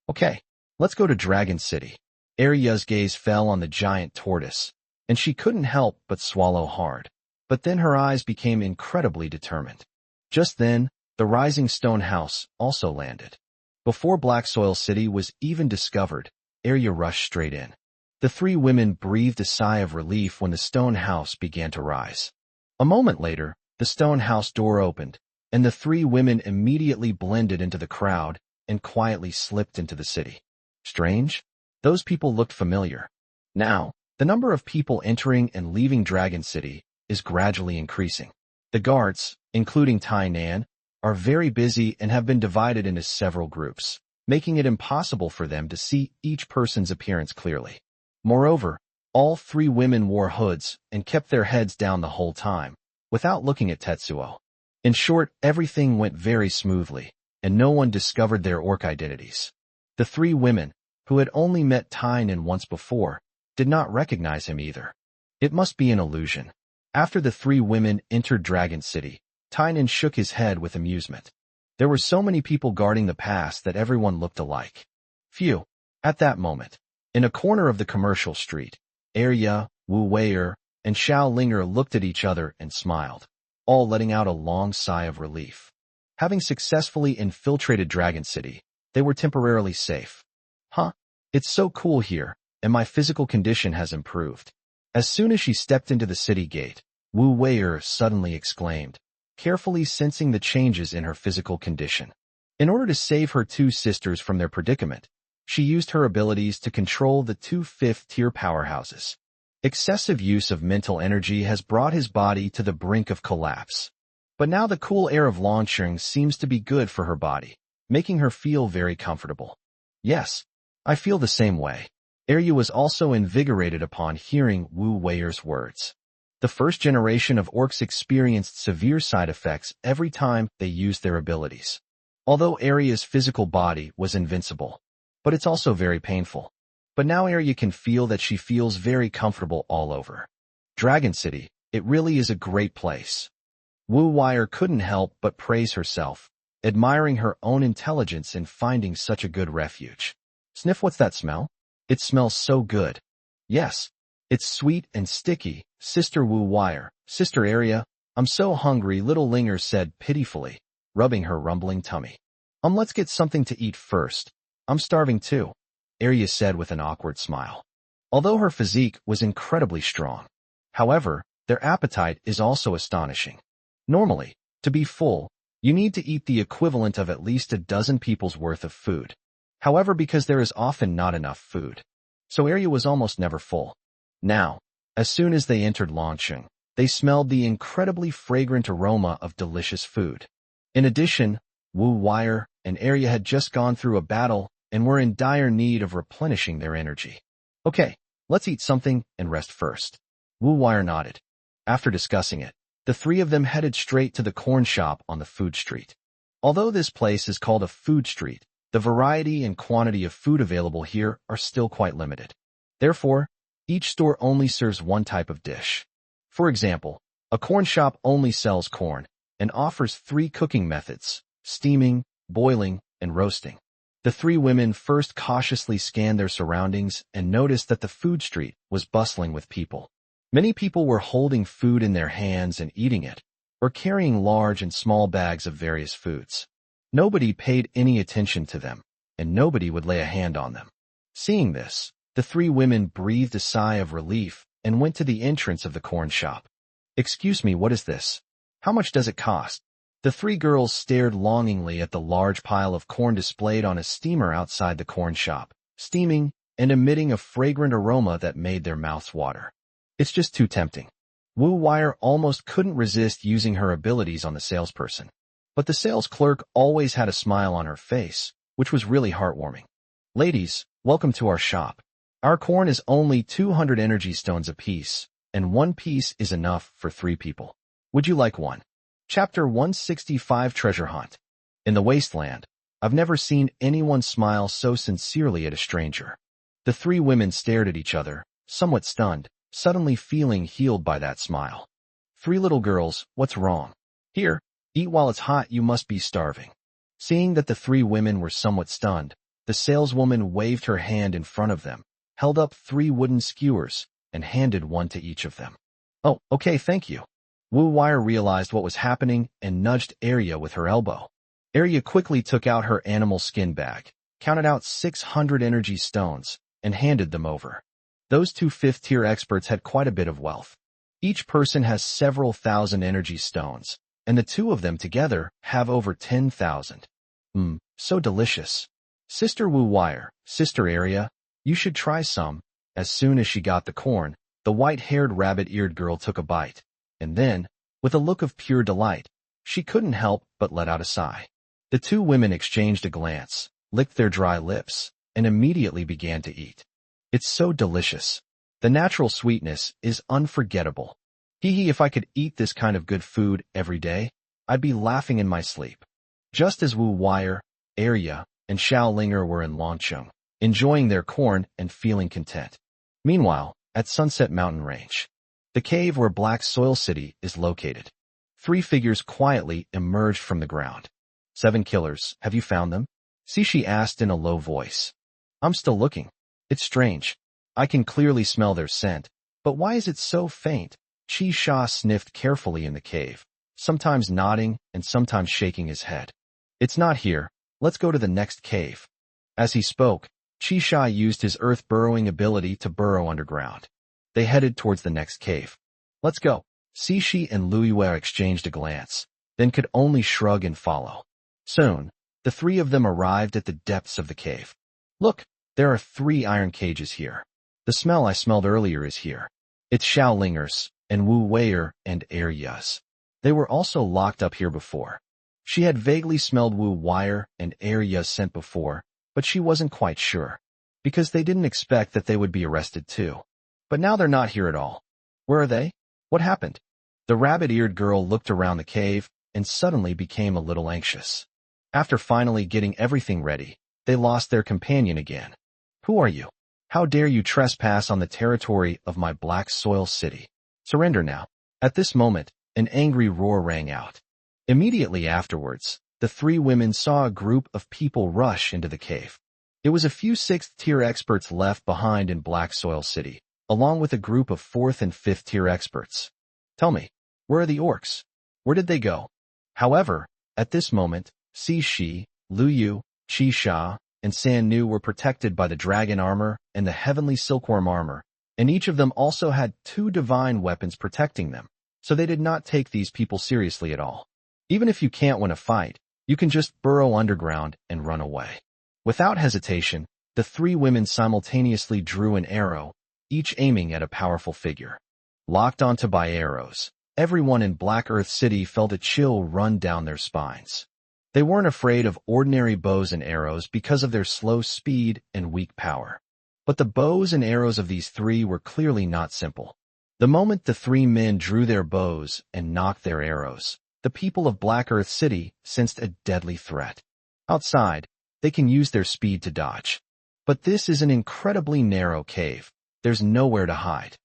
Okay, let's go to Dragon City. Arya's gaze fell on the giant tortoise, and she couldn't help but swallow hard. But then her eyes became incredibly determined. Just then, the rising stone house also landed. Before Black Soil City was even discovered, Arya rushed straight in. The three women breathed a sigh of relief when the stone house began to rise. A moment later, the stone house door opened, and the three women immediately blended into the crowd and quietly slipped into the city. Strange? Those people looked familiar. Now, the number of people entering and leaving Dragon City is gradually increasing. The guards, including Tai Nan, are very busy and have been divided into several groups, making it impossible for them to see each person's appearance clearly. Moreover, all three women wore hoods and kept their heads down the whole time, without looking at Tetsuo. In short, everything went very smoothly, and no one discovered their orc identities. The three women, who had only met Tai Nan once before, did not recognize him either. It must be an illusion. After the three women entered Dragon City, Tai Nan shook his head with amusement. There were so many people guarding the pass that everyone looked alike. Phew. At that moment, in a corner of the commercial street, Arya, Wu Wire, and Xiao Linger looked at each other and smiled, all letting out a long sigh of relief. Having successfully infiltrated Dragon City, they were temporarily safe. Huh? It's so cool here, and my physical condition has improved. As soon as she stepped into the city gate, Wu Wire suddenly exclaimed, carefully sensing the changes in her physical condition. In order to save her two sisters from their predicament, she used her abilities to control the two fifth-tier powerhouses. Excessive use of mental energy has brought his body to the brink of collapse. But now the cool air of Longsheng seems to be good for her body, making her feel very comfortable. Yes, I feel the same way. Arya was also invigorated upon hearing Wu Wire's words. The first generation of orcs experienced severe side effects every time they used their abilities. Although Arya's physical body was invincible, but it's also very painful. But now Arya can feel that she feels very comfortable all over. Dragon City, it really is a great place. Wu Wire couldn't help but praise herself, admiring her own intelligence in finding such a good refuge. Sniff, what's that smell? It smells so good. Yes, it's sweet and sticky, Sister Wu Wire. Sister Arya, I'm so hungry, little Linger said pitifully, rubbing her rumbling tummy. Let's get something to eat first. I'm starving too, Arya said with an awkward smile. Although her physique was incredibly strong. However, Their appetite is also astonishing. Normally, to be full, you need to eat the equivalent of at least a dozen people's worth of food. However, because there is often not enough food, so Arya was almost never full. Now, as soon as they entered Longcheng, they smelled the incredibly fragrant aroma of delicious food. In addition, Wu Wire and Arya had just gone through a battle and were in dire need of replenishing their energy. Okay, let's eat something and rest first. Wu Wire nodded. After discussing it, the three of them headed straight to the corn shop on the food street. Although this place is called a food street, the variety and quantity of food available here are still quite limited. Therefore, each store only serves one type of dish. For example, a corn shop only sells corn and offers 3 cooking methods: steaming, boiling, and roasting. The three women first cautiously scanned their surroundings and noticed that the food street was bustling with people. Many people were holding food in their hands and eating it, or carrying large and small bags of various foods. Nobody paid any attention to them, and nobody would lay a hand on them. Seeing this, the three women breathed a sigh of relief and went to the entrance of the corn shop. "Excuse me, what is this? How much does it cost?" The three girls stared longingly at the large pile of corn displayed on a steamer outside the corn shop, steaming and emitting a fragrant aroma that made their mouths water. It's just too tempting. Wu Wire almost couldn't resist using her abilities on the salesperson. But the sales clerk always had a smile on her face, which was really heartwarming. "Ladies, welcome to our shop. Our corn is only 200 energy stones apiece, and 1 piece is enough for 3 people. Would you like one?" Chapter 165 Treasure Hunt. In the Wasteland, I've never seen anyone smile so sincerely at a stranger. The three women stared at each other, somewhat stunned, suddenly feeling healed by that smile. "3 little girls, what's wrong? Here, eat while it's hot, you must be starving." Seeing that the three women were somewhat stunned, the saleswoman waved her hand in front of them, held up 3 wooden skewers, and handed one to each of them. "Oh, okay, thank you." Wu Wire realized what was happening and nudged Arya with her elbow. Arya quickly took out her animal skin bag, counted out 600 energy stones, and handed them over. Those 2 fifth-tier experts had quite a bit of wealth. Each person has several thousand energy stones, and the 2 of them together have over 10,000. So delicious. "Sister Wu Wire, Sister Arya, you should try some." As soon as she got the corn, the white-haired rabbit-eared girl took a bite, and then, with a look of pure delight, she couldn't help but let out a sigh. The 2 women exchanged a glance, licked their dry lips, and immediately began to eat. "It's so delicious. The natural sweetness is unforgettable. Hee, if I could eat this kind of good food every day, I'd be laughing in my sleep." Just as Wu Wire, Arya, and Xiao Linger were in Longcheng, enjoying their corn and feeling content. Meanwhile, at Sunset Mountain Range, the cave where Black Soil City is located, 3 figures quietly emerged from the ground. "7 killers, have you found them?" Sishi asked in a low voice. "I'm still looking. It's strange. I can clearly smell their scent, but why is it so faint?" Chi Sha sniffed carefully in the cave, sometimes nodding and sometimes shaking his head. "It's not here. Let's go to the next cave." As he spoke, Chi Sha used his earth-burrowing ability to burrow underground. They headed towards the next cave. "Let's go." Sishi and Lu Yue exchanged a glance, then could only shrug and follow. Soon, the 3 of them arrived at the depths of the cave. "Look, there are 3 iron cages here. The smell I smelled earlier is here. It's Xiao Linger's, and Wu Weier and Arya's. They were also locked up here before." She had vaguely smelled Wu Wire and Arya's scent before, but she wasn't quite sure, because they didn't expect that they would be arrested too. But now they're not here at all. Where are they? What happened? The rabbit-eared girl looked around the cave and suddenly became a little anxious. After finally getting everything ready, they lost their companion again. "Who are you? How dare you trespass on the territory of my Black Soil City? Surrender now." At this moment, an angry roar rang out. Immediately afterwards, the 3 women saw a group of people rush into the cave. It was a few 6th-tier experts left behind in Black Soil City, along with a group of 4th and 5th-tier experts. "Tell me, where are the orcs? Where did they go?" However, at this moment, Shi, Lu Yu, Chi Sha, and San Nu were protected by the dragon armor and the heavenly silkworm armor, and each of them also had 2 divine weapons protecting them, so they did not take these people seriously at all. Even if you can't win a fight, you can just burrow underground and run away. Without hesitation, the 3 women simultaneously drew an arrow, each aiming at a powerful figure. Locked onto by arrows, everyone in Black Earth City felt a chill run down their spines. They weren't afraid of ordinary bows and arrows because of their slow speed and weak power. But the bows and arrows of these 3 were clearly not simple. The moment the 3 men drew their bows and knocked their arrows, the people of Black Earth City sensed a deadly threat. Outside, they can use their speed to dodge. But this is an incredibly narrow cave. There's nowhere to hide.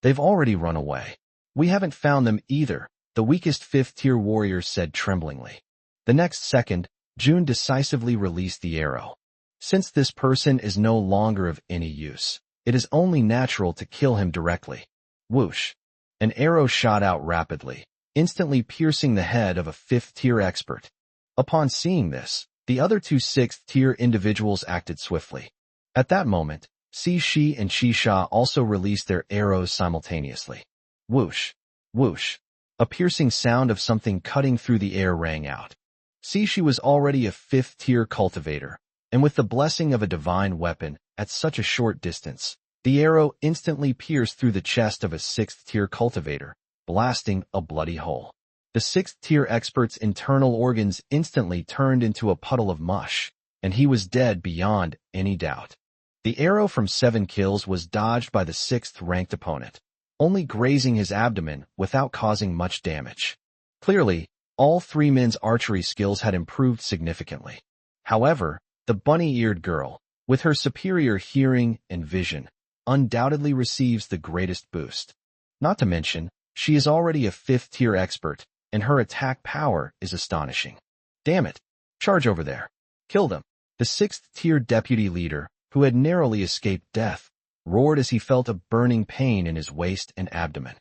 They've already run away. We haven't found them either, the weakest 5th-tier warrior said tremblingly. The next second, June decisively released the arrow. Since this person is no longer of any use, it is only natural to kill him directly. Whoosh! An arrow shot out rapidly, instantly piercing the head of a 5th-tier expert. Upon seeing this, the other 2 6th-tier individuals acted swiftly. At that moment, Shi and Shisha also released their arrows simultaneously. Whoosh! Whoosh! A piercing sound of something cutting through the air rang out. Shi was already a 5th-tier cultivator, and with the blessing of a divine weapon at such a short distance, the arrow instantly pierced through the chest of a 6th-tier cultivator, blasting a bloody hole. The 6th-tier expert's internal organs instantly turned into a puddle of mush, and he was dead beyond any doubt. The arrow from 7 kills was dodged by the 6th-ranked opponent, only grazing his abdomen without causing much damage. Clearly, all 3 men's archery skills had improved significantly. However, the bunny-eared girl, with her superior hearing and vision, undoubtedly receives the greatest boost. Not to mention, she is already a 5th-tier expert, and her attack power is astonishing. Damn it! Charge over there. Kill them. The 6th-tier deputy leader, who had narrowly escaped death, roared as he felt a burning pain in his waist and abdomen.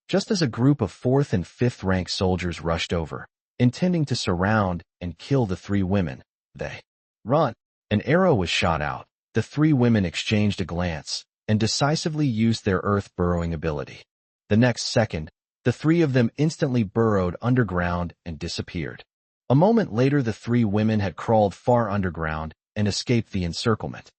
Just as a group of 4th and 5th-rank soldiers rushed over, intending to surround and kill the 3 women, they run. An arrow was shot out. The 3 women exchanged a glance and decisively used their earth-burrowing ability. The next second, the 3 of them instantly burrowed underground and disappeared. A moment later, the 3 women had crawled far underground and escaped the encirclement.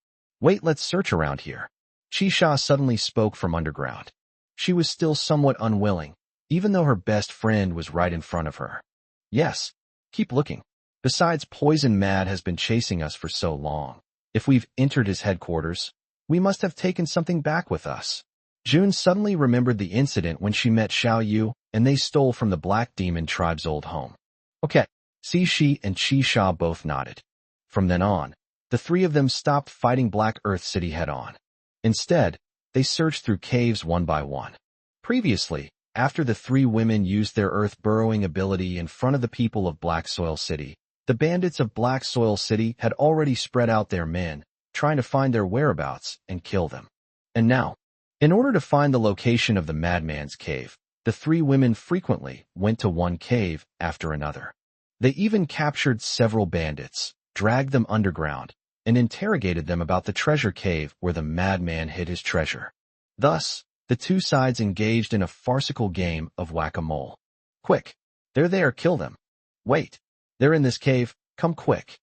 Wait, let's search around here. Shisha suddenly spoke from underground. She was still somewhat unwilling, even though her best friend was right in front of her. Yes, keep looking. Besides, Poison Mad has been chasing us for so long. If we've entered his headquarters, we must have taken something back with us. June suddenly remembered the incident when she met Xiao Yu, and they stole from the Black Demon tribe's old home. Okay, Shi and Shisha both nodded. From then on, the 3 of them stopped fighting Black Earth City head-on. Instead, they searched through caves one by one. Previously, after the 3 women used their earth-burrowing ability in front of the people of Black Soil City, the bandits of Black Soil City had already spread out their men, trying to find their whereabouts and kill them. And now, in order to find the location of the madman's cave, the 3 women frequently went to one cave after another. They even captured several bandits, dragged them underground, and interrogated them about the treasure cave where the madman hid his treasure. Thus, the 2 sides engaged in a farcical game of whack-a-mole. Quick! They're there, kill them. Wait! They're in this cave, come quick.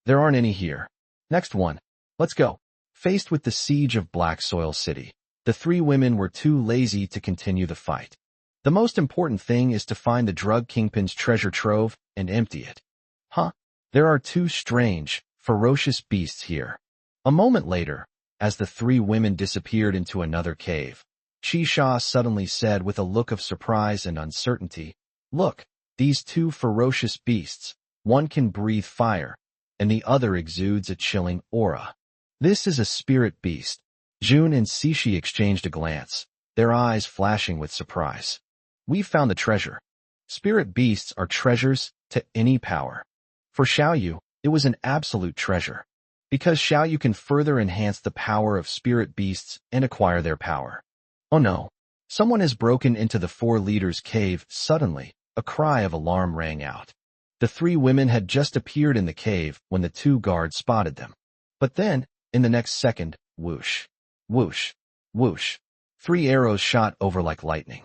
There aren't any here. Next one. Let's go. Faced with the siege of Black Soil City, the 3 women were too lazy to continue the fight. The most important thing is to find the drug kingpin's treasure trove and empty it. Huh? There are 2 strange, ferocious beasts here. A moment later, as the 3 women disappeared into another cave, Shisha suddenly said with a look of surprise and uncertainty, "Look, these 2 ferocious beasts, one can breathe fire, and the other exudes a chilling aura. This is a spirit beast." June and Sishi exchanged a glance, their eyes flashing with surprise. "We've found the treasure." Spirit beasts are treasures to any power. For Xiao Yu, it was an absolute treasure, because Xiao Yu can further enhance the power of spirit beasts and acquire their power. Oh no! Someone has broken into the 4 leaders' cave. Suddenly, a cry of alarm rang out. The 3 women had just appeared in the cave when the 2 guards spotted them. But then, in the next second, whoosh, whoosh, whoosh. 3 arrows shot over like lightning.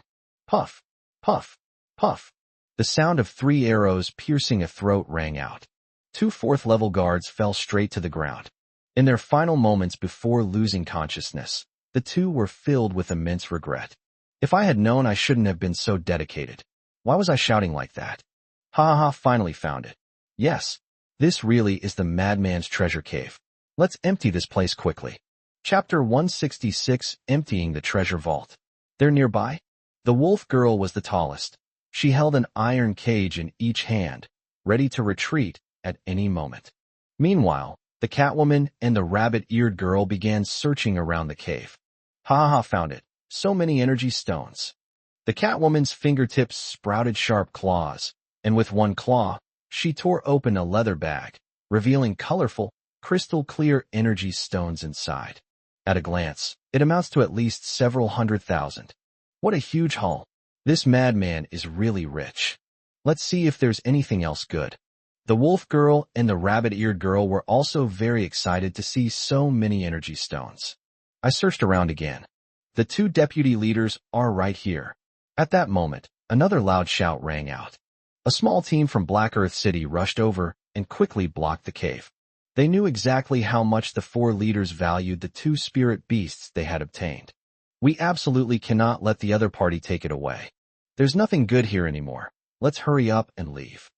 Puff, puff, puff. The sound of 3 arrows piercing a throat rang out. 2 fourth-level guards fell straight to the ground. In their final moments before losing consciousness, the two were filled with immense regret. If I had known I shouldn't have been so dedicated. Why was I shouting like that? Ha ha ha, finally found it. Yes, this really is the madman's treasure cave. Let's empty this place quickly. Chapter 166, Emptying the Treasure Vault. They're nearby? The wolf girl was the tallest. She held an iron cage in each hand, ready to retreat at any moment. Meanwhile, the Catwoman and the rabbit-eared girl began searching around the cave. Ha ha ha, found it. So many energy stones. The Catwoman's fingertips sprouted sharp claws, and with one claw, she tore open a leather bag, revealing colorful, crystal-clear energy stones inside. At a glance, it amounts to at least several 100,000. What a huge haul. This madman is really rich. Let's see if there's anything else good. The wolf girl and the rabbit-eared girl were also very excited to see so many energy stones. I searched around again. The 2 deputy leaders are right here. At that moment, another loud shout rang out. A small team from Black Earth City rushed over and quickly blocked the cave. They knew exactly how much the 4 leaders valued the 2 spirit beasts they had obtained. We absolutely cannot let the other party take it away. There's nothing good here anymore. Let's hurry up and leave.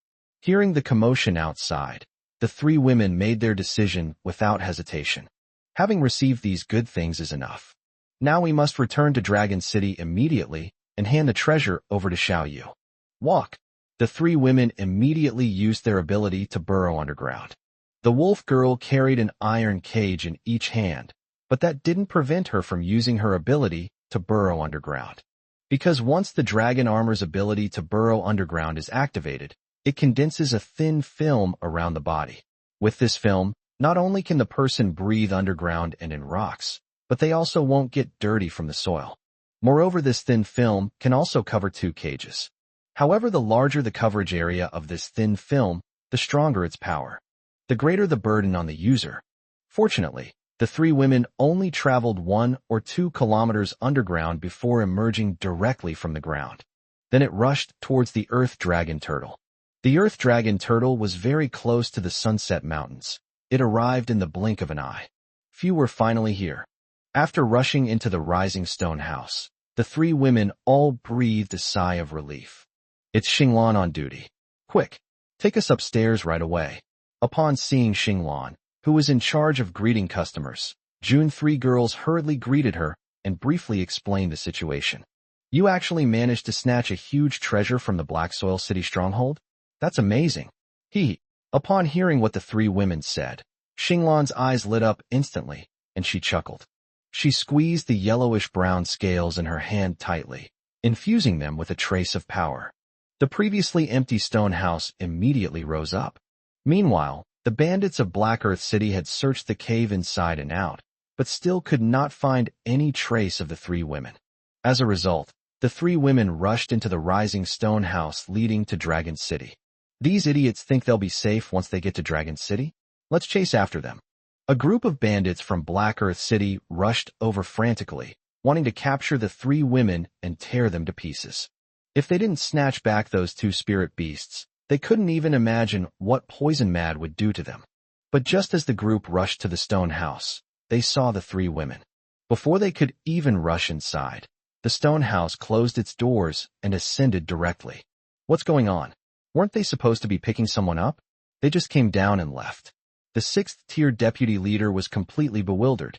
Hearing the commotion outside, the 3 women made their decision without hesitation. Having received these good things is enough. Now we must return to Dragon City immediately and hand the treasure over to Xiao Yu. Walk. The 3 women immediately used their ability to burrow underground. The wolf girl carried an iron cage in each hand, but that didn't prevent her from using her ability to burrow underground. Because once the dragon armor's ability to burrow underground is activated, it condenses a thin film around the body. With this film, not only can the person breathe underground and in rocks, but they also won't get dirty from the soil. Moreover, this thin film can also cover 2 cages. However, the larger the coverage area of this thin film, the stronger its power. The greater the burden on the user. Fortunately, the 3 women only traveled 1 or 2 kilometers underground before emerging directly from the ground. Then it rushed towards the Earth Dragon Turtle. The Earth Dragon Turtle was very close to the Sunset Mountains. It arrived in the blink of an eye. Few were finally here. After rushing into the Rising Stone House, the 3 women all breathed a sigh of relief. It's Xinglan on duty. Quick, take us upstairs right away. Upon seeing Xinglan, who was in charge of greeting customers, June 3 girls hurriedly greeted her and briefly explained the situation. You actually managed to snatch a huge treasure from the Black Soil City stronghold? That's amazing. Upon hearing what the 3 women said, Xinglan's eyes lit up instantly, and she chuckled. She squeezed the yellowish-brown scales in her hand tightly, infusing them with a trace of power. The previously empty stone house immediately rose up. Meanwhile, the bandits of Black Earth City had searched the cave inside and out, but still could not find any trace of the 3 women. As a result, the 3 women rushed into the Rising Stone House leading to Dragon City. These idiots think they'll be safe once they get to Dragon City? Let's chase after them. A group of bandits from Black Earth City rushed over frantically, wanting to capture the 3 women and tear them to pieces. If they didn't snatch back those 2 spirit beasts, they couldn't even imagine what Poison Mad would do to them. But just as the group rushed to the stone house, they saw the 3 women. Before they could even rush inside, the stone house closed its doors and ascended directly. What's going on? Weren't they supposed to be picking someone up? They just came down and left. The 6th-tier deputy leader was completely bewildered.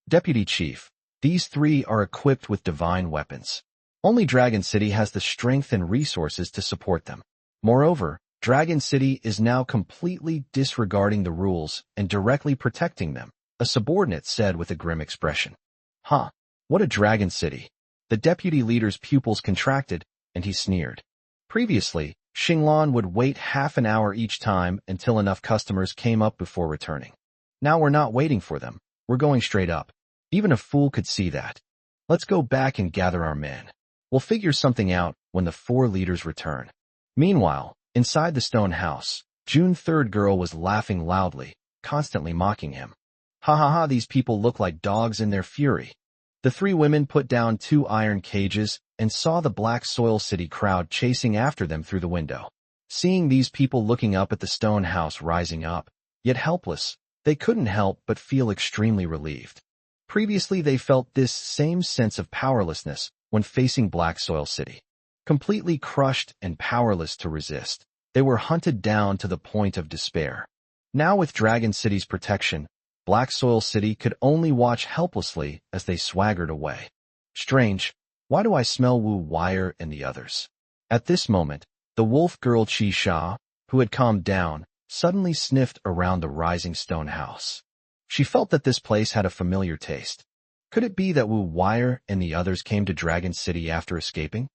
Deputy Chief, these 3 are equipped with divine weapons. Only Dragon City has the strength and resources to support them. Moreover, Dragon City is now completely disregarding the rules and directly protecting them, a subordinate said with a grim expression. Huh, what a Dragon City. The deputy leader's pupils contracted, and he sneered. Previously, Xinglan would wait half an hour each time until enough customers came up before returning. Now we're not waiting for them, we're going straight up. Even a fool could see that. Let's go back and gather our men. We'll figure something out when the 4 leaders return. Meanwhile, inside the stone house, June 3rd girl was laughing loudly, constantly mocking him. Ha ha ha, these people look like dogs in their fury. The three women put down 2 iron cages and saw the Black Soil City crowd chasing after them through the window. Seeing these people looking up at the stone house rising up, yet helpless, they couldn't help but feel extremely relieved. Previously they felt this same sense of powerlessness when facing Black Soil City. Completely crushed and powerless to resist, they were hunted down to the point of despair. Now with Dragon City's protection, Black Soil City could only watch helplessly as they swaggered away. Strange, why do I smell Wu Wire and the others? At this moment, the wolf girl Chi Sha, who had calmed down, suddenly sniffed around the rising stone house. She felt that this place had a familiar taste. Could it be that Wu Wire and the others came to Dragon City after escaping?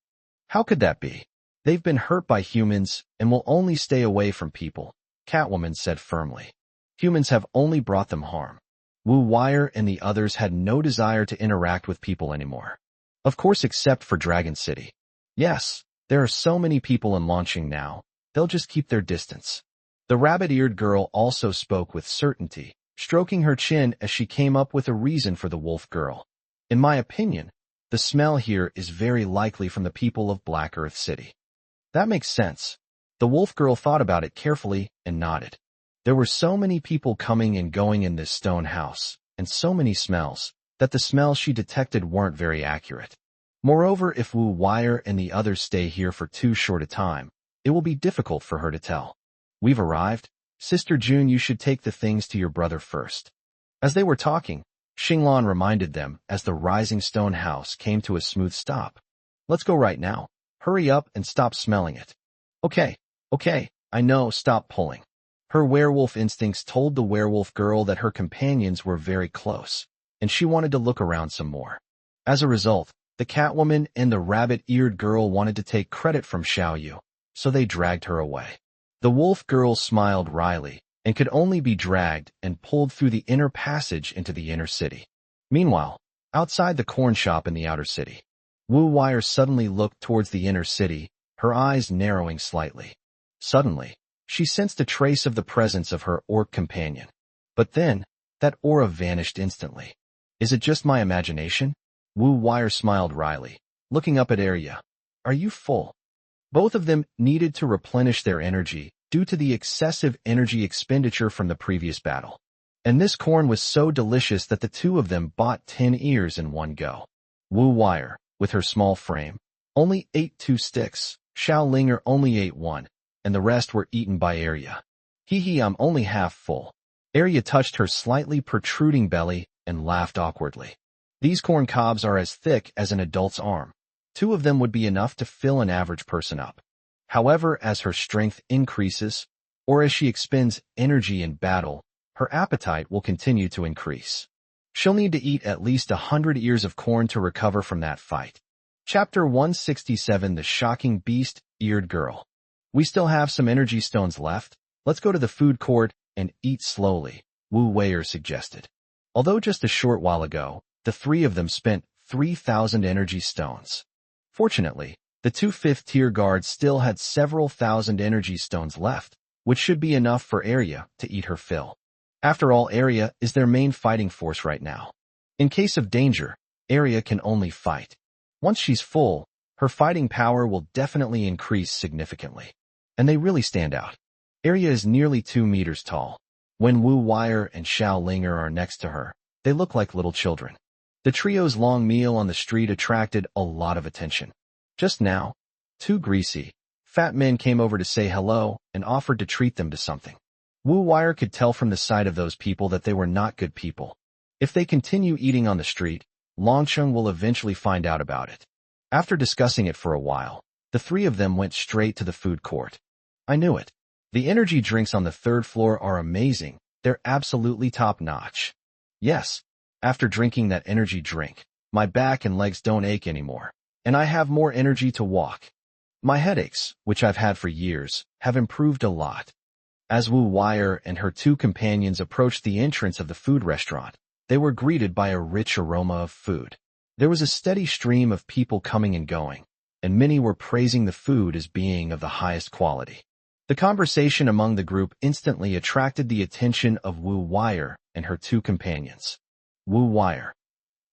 How could that be? They've been hurt by humans and will only stay away from people, Catwoman said firmly. Humans have only brought them harm. Wu Wire and the others had no desire to interact with people anymore. Of course, except for Dragon City. Yes, there are so many people in launching now, they'll just keep their distance. The rabbit-eared girl also spoke with certainty, stroking her chin as she came up with a reason for the wolf girl. In my opinion, the smell here is very likely from the people of Black Earth City. That makes sense. The wolf girl thought about it carefully and nodded. There were so many people coming and going in this stone house, and so many smells, that the smells she detected weren't very accurate. Moreover, if Wu Wire and the others stay here for too short a time, it will be difficult for her to tell. We've arrived. Sister June, you should take the things to your brother first. As they were talking, Xinglan reminded them as the rising stone house came to a smooth stop. Let's go right now. Hurry up and stop smelling it. Okay, I know, stop pulling. Her werewolf instincts told the werewolf girl that her companions were very close, and she wanted to look around some more. As a result, the Catwoman and the rabbit-eared girl wanted to take credit from Xiao Yu, so they dragged her away. The wolf girl smiled wryly and could only be dragged and pulled through the inner passage into the inner city. Meanwhile, outside the corn shop in the outer city, Wu Wire suddenly looked towards the inner city, her eyes narrowing slightly. Suddenly, she sensed a trace of the presence of her orc companion. But then, that aura vanished instantly. Is it just my imagination? Wu Wire smiled wryly, looking up at Arya. Are you full? Both of them needed to replenish their energy due to the excessive energy expenditure from the previous battle. And this corn was so delicious that the two of them bought 10 ears in one go. Wu Wire, with her small frame, only ate 2 sticks, Xiao Linger only ate 1, and the rest were eaten by Arya. Hee, I'm only half full. Arya touched her slightly protruding belly and laughed awkwardly. These corn cobs are as thick as an adult's arm. 2 of them would be enough to fill an average person up. However, as her strength increases, or as she expends energy in battle, her appetite will continue to increase. She'll need to eat at least 100 ears of corn to recover from that fight. Chapter 167, The Shocking Beast-Eared Girl. We still have some energy stones left. Let's go to the food court and eat slowly, Wu Wire suggested. Although just a short while ago, the 3 of them spent 3,000 energy stones. Fortunately, the 2 fifth-tier guards still had several thousand energy stones left, which should be enough for Arya to eat her fill. After all, Arya is their main fighting force right now. In case of danger, Arya can only fight. Once she's full, her fighting power will definitely increase significantly. And they really stand out. Arya is nearly 2 meters tall. When Wu Wire and Xiao Linger are next to her, they look like little children. The trio's long meal on the street attracted a lot of attention. Just now, 2 greasy, fat men came over to say hello and offered to treat them to something. Wu Wire could tell from the sight of those people that they were not good people. If they continue eating on the street, Longcheng will eventually find out about it. After discussing it for a while, the 3 of them went straight to the food court. I knew it. The energy drinks on the 3rd floor are amazing. They're absolutely top-notch. Yes, after drinking that energy drink, my back and legs don't ache anymore, and I have more energy to walk. My headaches, which I've had for years, have improved a lot. As Wu Wire and her 2 companions approached the entrance of the food restaurant, they were greeted by a rich aroma of food. There was a steady stream of people coming and going, and many were praising the food as being of the highest quality. The conversation among the group instantly attracted the attention of Wu Wire and her 2 companions. Wu Wire.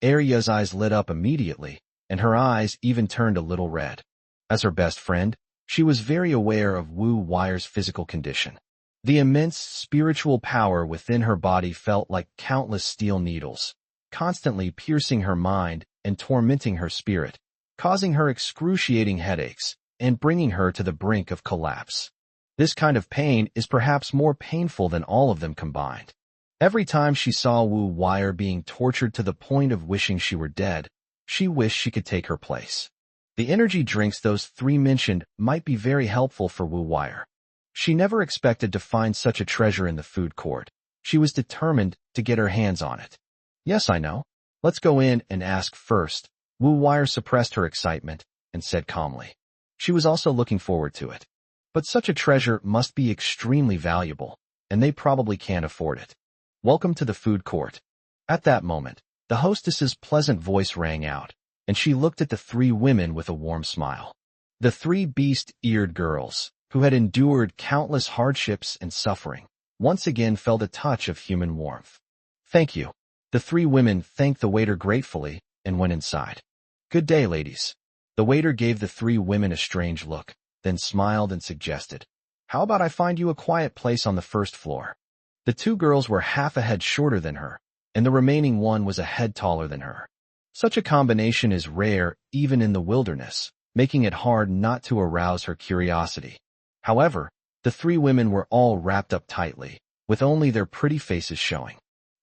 Arya's eyes lit up immediately, and her eyes even turned a little red. As her best friend, she was very aware of Wu Wire's physical condition. The immense spiritual power within her body felt like countless steel needles, constantly piercing her mind and tormenting her spirit, causing her excruciating headaches and bringing her to the brink of collapse. This kind of pain is perhaps more painful than all of them combined. Every time she saw Wu Wire being tortured to the point of wishing she were dead, she wished she could take her place. The energy drinks those three mentioned might be very helpful for Wu Wire. She never expected to find such a treasure in the food court. She was determined to get her hands on it. Yes, I know. Let's go in and ask first. Wu Wire suppressed her excitement and said calmly. She was also looking forward to it. But such a treasure must be extremely valuable, and they probably can't afford it. Welcome to the food court. At that moment, the hostess's pleasant voice rang out, and she looked at the three women with a warm smile. The three beast-eared girls, who had endured countless hardships and suffering, once again felt a touch of human warmth. Thank you. The three women thanked the waiter gratefully and went inside. Good day, ladies. The waiter gave the three women a strange look, then smiled and suggested, how about I find you a quiet place on the first floor? The two girls were half a head shorter than her, and the remaining one was a head taller than her. Such a combination is rare even in the wilderness, making it hard not to arouse her curiosity. However, the three women were all wrapped up tightly, with only their pretty faces showing.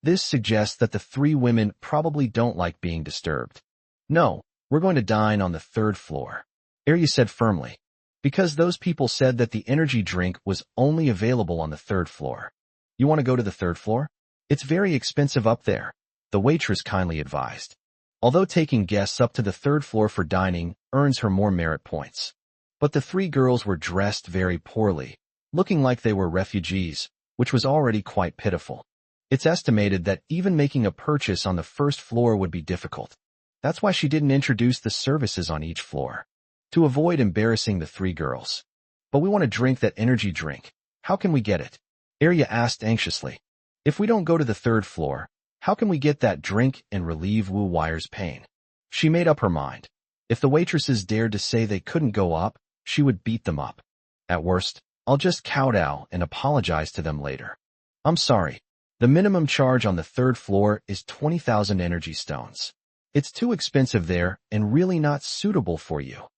This suggests that the three women probably don't like being disturbed. No, we're going to dine on the third floor, Arya said firmly, because those people said that the energy drink was only available on the third floor. You want to go to the third floor? It's very expensive up there, the waitress kindly advised. Although taking guests up to the third floor for dining earns her more merit points. But the three girls were dressed very poorly, looking like they were refugees, which was already quite pitiful. It's estimated that even making a purchase on the first floor would be difficult. That's why she didn't introduce the services on each floor, to avoid embarrassing the three girls. But we want to drink that energy drink. How can we get it? Arya asked anxiously. If we don't go to the third floor, how can we get that drink and relieve Wu Wire's pain? She made up her mind. If the waitresses dared to say they couldn't go up, she would beat them up. At worst, I'll just kowtow and apologize to them later. I'm sorry. The minimum charge on the third floor is 20,000 energy stones. It's too expensive there and really not suitable for you.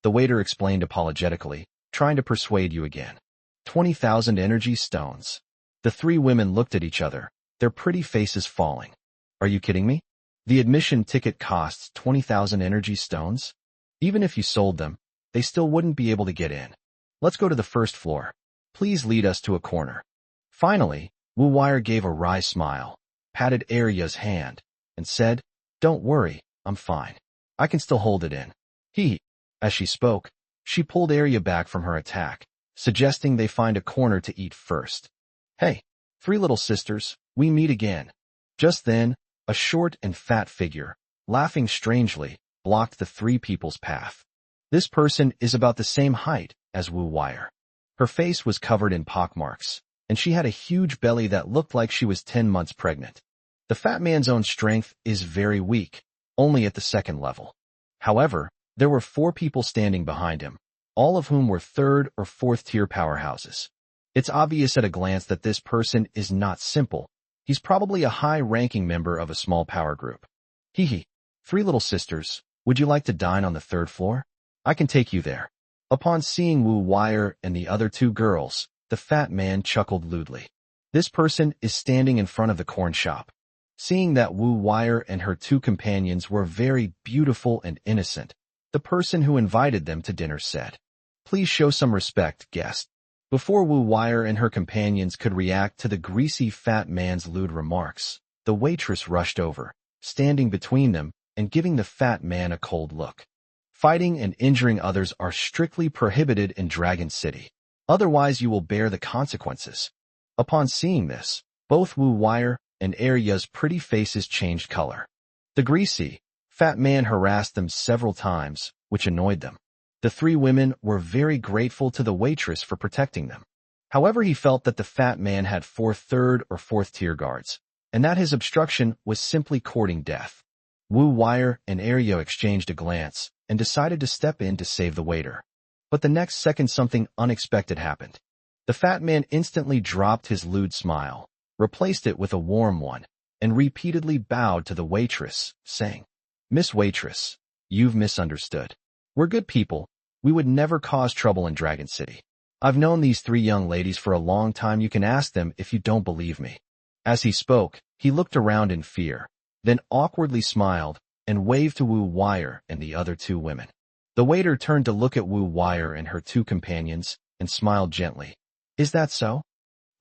The waiter explained apologetically, trying to persuade you again. 20,000 energy stones. The three women looked at each other, their pretty faces falling. Are you kidding me? The admission ticket costs 20,000 energy stones? Even if you sold them, they still wouldn't be able to get in. Let's go to the first floor. Please lead us to a corner. Finally, Wu Wire gave a wry smile, patted Arya's hand, and said, Don't worry, I'm fine. I can still hold it in. Hee. As she spoke, she pulled Arya back from her attack, suggesting they find a corner to eat first. Hey, three little sisters, we meet again. Just then, a short and fat figure, laughing strangely, blocked the three people's path. This person is about the same height as Wu Wire. Her face was covered in pockmarks, and she had a huge belly that looked like she was 10 months pregnant. The fat man's own strength is very weak, only at the second level. However, there were 4 people standing behind him, all of whom were 3rd or 4th tier powerhouses. It's obvious at a glance that this person is not simple. He's probably a high-ranking member of a small power group. Hee. 3 little sisters, would you like to dine on the 3rd floor? I can take you there. Upon seeing Wu Wire and the other 2 girls, the fat man chuckled lewdly. This person is standing in front of the corn shop. Seeing that Wu Wire and her 2 companions were very beautiful and innocent, the person who invited them to dinner said, Please show some respect, guest. Before Wu Wire and her companions could react to the greasy fat man's lewd remarks, the waitress rushed over, standing between them and giving the fat man a cold look. Fighting and injuring others are strictly prohibited in Dragon City. Otherwise you will bear the consequences. Upon seeing this, both Wu Wire and Arya's pretty faces changed color. The greasy, fat man harassed them several times, which annoyed them. The 3 women were very grateful to the waitress for protecting them. However, he felt that the fat man had 4 3rd or 4th tier guards, and that his obstruction was simply courting death. Wu Wire and Arya exchanged a glance and decided to step in to save the waiter. But the next second something unexpected happened. The fat man instantly dropped his lewd smile, replaced it with a warm one, and repeatedly bowed to the waitress, saying, "Miss Waitress, you've misunderstood. We're good people. We would never cause trouble in Dragon City. I've known these three young ladies for a long time. You can ask them if you don't believe me." As he spoke, he looked around in fear, then awkwardly smiled and waved to Wu Wire and the other two women. The waiter turned to look at Wu Wire and her two companions and smiled gently. "Is that so?"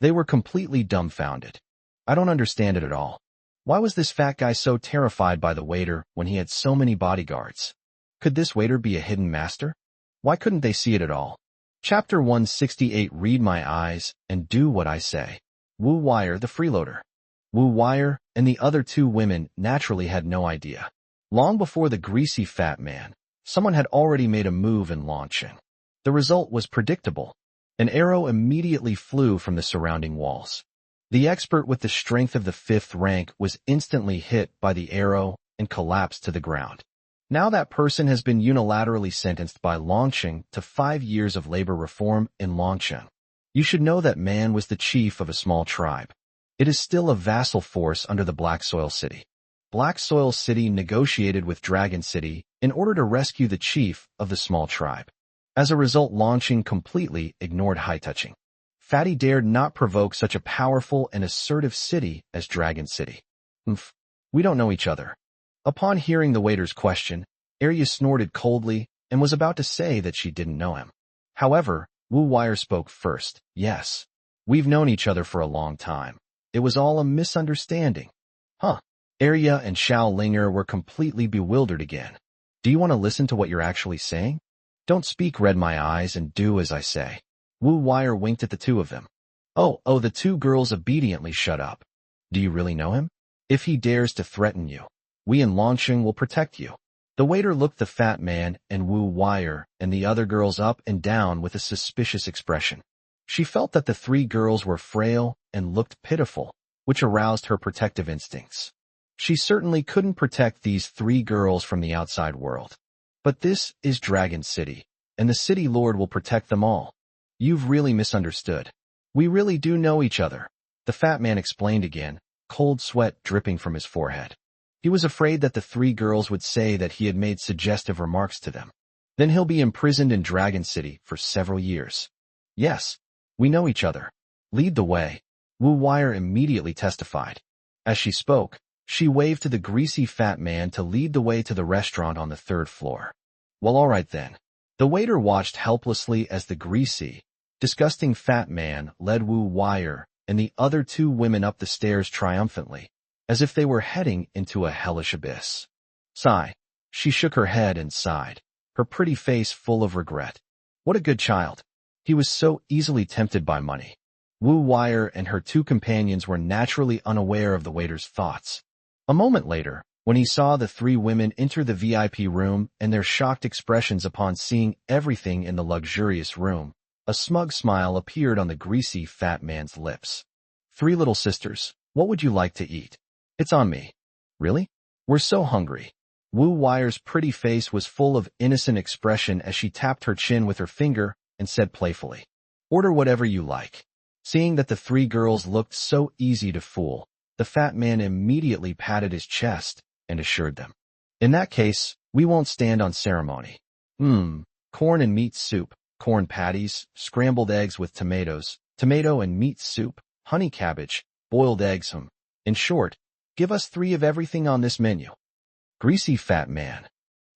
They were completely dumbfounded. "I don't understand it at all. Why was this fat guy so terrified by the waiter when he had so many bodyguards? Could this waiter be a hidden master? Why couldn't they see it at all?" Chapter 168. Read my eyes and do what I say. Wu Wire the freeloader. Wu Wire and the other two women naturally had no idea. Long before the greasy fat man, someone had already made a move in launching. The result was predictable. An arrow immediately flew from the surrounding walls. The expert with the strength of the 5th rank was instantly hit by the arrow and collapsed to the ground. Now that person has been unilaterally sentenced by Longqing to 5 years of labor reform in Longqing. You should know that man was the chief of a small tribe. It is still a vassal force under the Black Soil City. Black Soil City negotiated with Dragon City in order to rescue the chief of the small tribe. As a result, Longqing completely ignored high-touching. Fatty dared not provoke such a powerful and assertive city as Dragon City. We don't know each other." Upon hearing the waiter's question, Arya snorted coldly and was about to say that she didn't know him. However, Wu Wire spoke first. "Yes, we've known each other for a long time. It was all a misunderstanding." "Huh?" Arya and Xiao Linger were completely bewildered again. "Do you want to listen to what you're actually saying?" "Don't speak, read my eyes, and do as I say." Wu Wire winked at the two of them. Oh, the two girls obediently shut up. "Do you really know him? If he dares to threaten you, we in Longqing will protect you." The waiter looked the fat man and Wu Wire and the other girls up and down with a suspicious expression. She felt that the three girls were frail and looked pitiful, which aroused her protective instincts. She certainly couldn't protect these three girls from the outside world. But this is Dragon City, and the city lord will protect them all. "You've really misunderstood. We really do know each other," the fat man explained again, cold sweat dripping from his forehead. He was afraid that the three girls would say that he had made suggestive remarks to them. Then he'll be imprisoned in Dragon City for several years. "Yes, we know each other. Lead the way," Wu Wire immediately testified. As she spoke, she waved to the greasy fat man to lead the way to the restaurant on the 3rd floor. "Well, all right then." The waiter watched helplessly as the greasy, disgusting fat man led Wu Wire and the other two women up the stairs triumphantly, as if they were heading into a hellish abyss. Sigh. She shook her head and sighed, her pretty face full of regret. What a good child. He was so easily tempted by money. Wu Wire and her two companions were naturally unaware of the waiter's thoughts. A moment later, when he saw the three women enter the VIP room and their shocked expressions upon seeing everything in the luxurious room, a smug smile appeared on the greasy fat man's lips. "Three little sisters, what would you like to eat? It's on me." "Really? We're so hungry." Wu Wire's pretty face was full of innocent expression as she tapped her chin with her finger and said playfully, "Order whatever you like." Seeing that the three girls looked so easy to fool, the fat man immediately patted his chest and assured them, "In that case, we won't stand on ceremony. Corn and meat soup, corn patties, scrambled eggs with tomatoes, tomato and meat soup, honey cabbage, boiled eggs. In short, give us 3 of everything on this menu." Greasy fat man.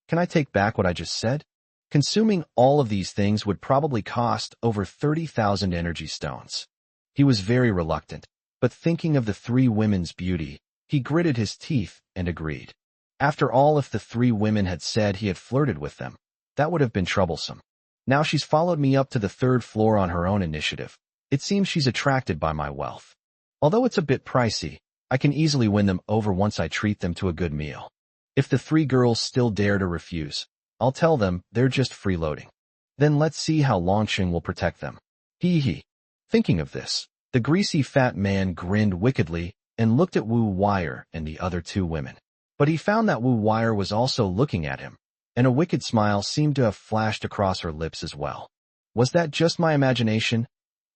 Can I take back what I just said? Consuming all of these things would probably cost over 30,000 energy stones. He was very reluctant, but thinking of the three women's beauty, he gritted his teeth and agreed. After all, if the three women had said he had flirted with them, that would have been troublesome. Now she's followed me up to the 3rd floor on her own initiative. It seems she's attracted by my wealth. Although it's a bit pricey, I can easily win them over once I treat them to a good meal. If the 3 girls still dare to refuse, I'll tell them they're just freeloading. Then let's see how Longqing will protect them. Hee hee. Thinking of this, the greasy fat man grinned wickedly and looked at Wu Wire and the other 2 women. But he found that Wu Wire was also looking at him, and a wicked smile seemed to have flashed across her lips as well. Was that just my imagination?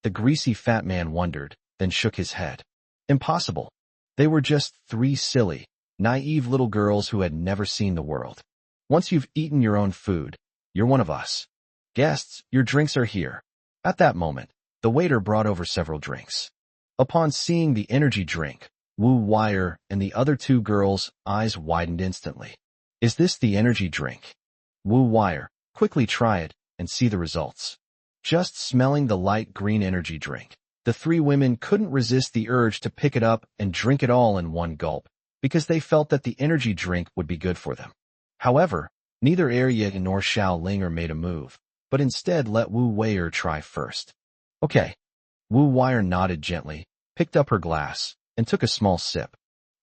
The greasy fat man wondered, then shook his head. Impossible. They were just three silly, naive little girls who had never seen the world. Once you've eaten your own food, you're one of us. Guests, your drinks are here. At that moment, the waiter brought over several drinks. Upon seeing the energy drink, Wu Wire and the other two girls' eyes widened instantly. Is this the energy drink? Wu Wire, quickly try it and see the results. Just smelling the light green energy drink, the three women couldn't resist the urge to pick it up and drink it all in one gulp, because they felt that the energy drink would be good for them. However, neither Arya nor Xiao Linger made a move, but instead let Wu Wire try first. Okay. Wu Wire nodded gently, picked up her glass, and took a small sip.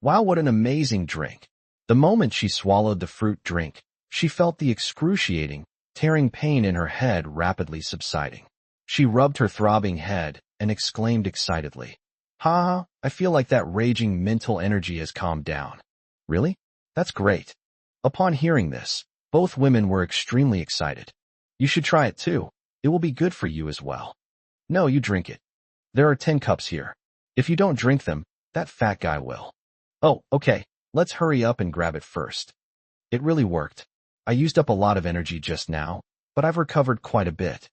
Wow, what an amazing drink. The moment she swallowed the fruit drink, she felt the excruciating, tearing pain in her head rapidly subsiding. She rubbed her throbbing head and exclaimed excitedly, "Ha, I feel like that raging mental energy has calmed down." Really? That's great. Upon hearing this, both women were extremely excited. You should try it too. It will be good for you as well. No, you drink it. There are 10 cups here. If you don't drink them, that fat guy will. Oh, okay. Let's hurry up and grab it first. It really worked. I used up a lot of energy just now, but I've recovered quite a bit.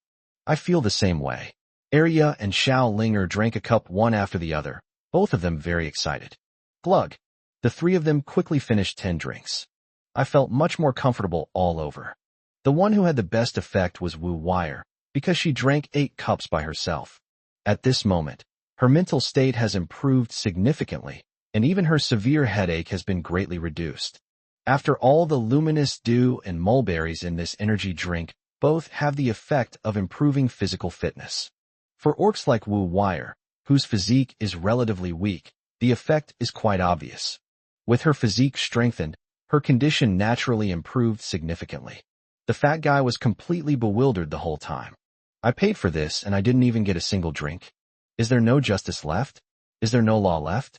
I feel the same way. Arya and Xiao Linger drank a cup one after the other, both of them very excited. Glug. The three of them quickly finished 10 drinks. I felt much more comfortable all over. The one who had the best effect was Wu Wire, because she drank 8 cups by herself. At this moment, her mental state has improved significantly, and even her severe headache has been greatly reduced. After all the luminous dew and mulberries in this energy drink, both have the effect of improving physical fitness. For orcs like Wu Wire, whose physique is relatively weak, the effect is quite obvious. With her physique strengthened, her condition naturally improved significantly. The fat guy was completely bewildered the whole time. I paid for this and I didn't even get a single drink. Is there no justice left? Is there no law left?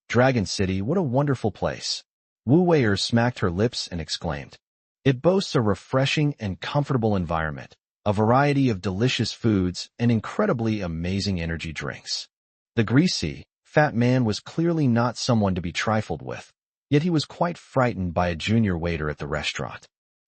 Dragon City, what a wonderful place. Wu Wire smacked her lips and exclaimed. It boasts a refreshing and comfortable environment, a variety of delicious foods, and incredibly amazing energy drinks. The greasy, fat man was clearly not someone to be trifled with, yet he was quite frightened by a junior waiter at the restaurant.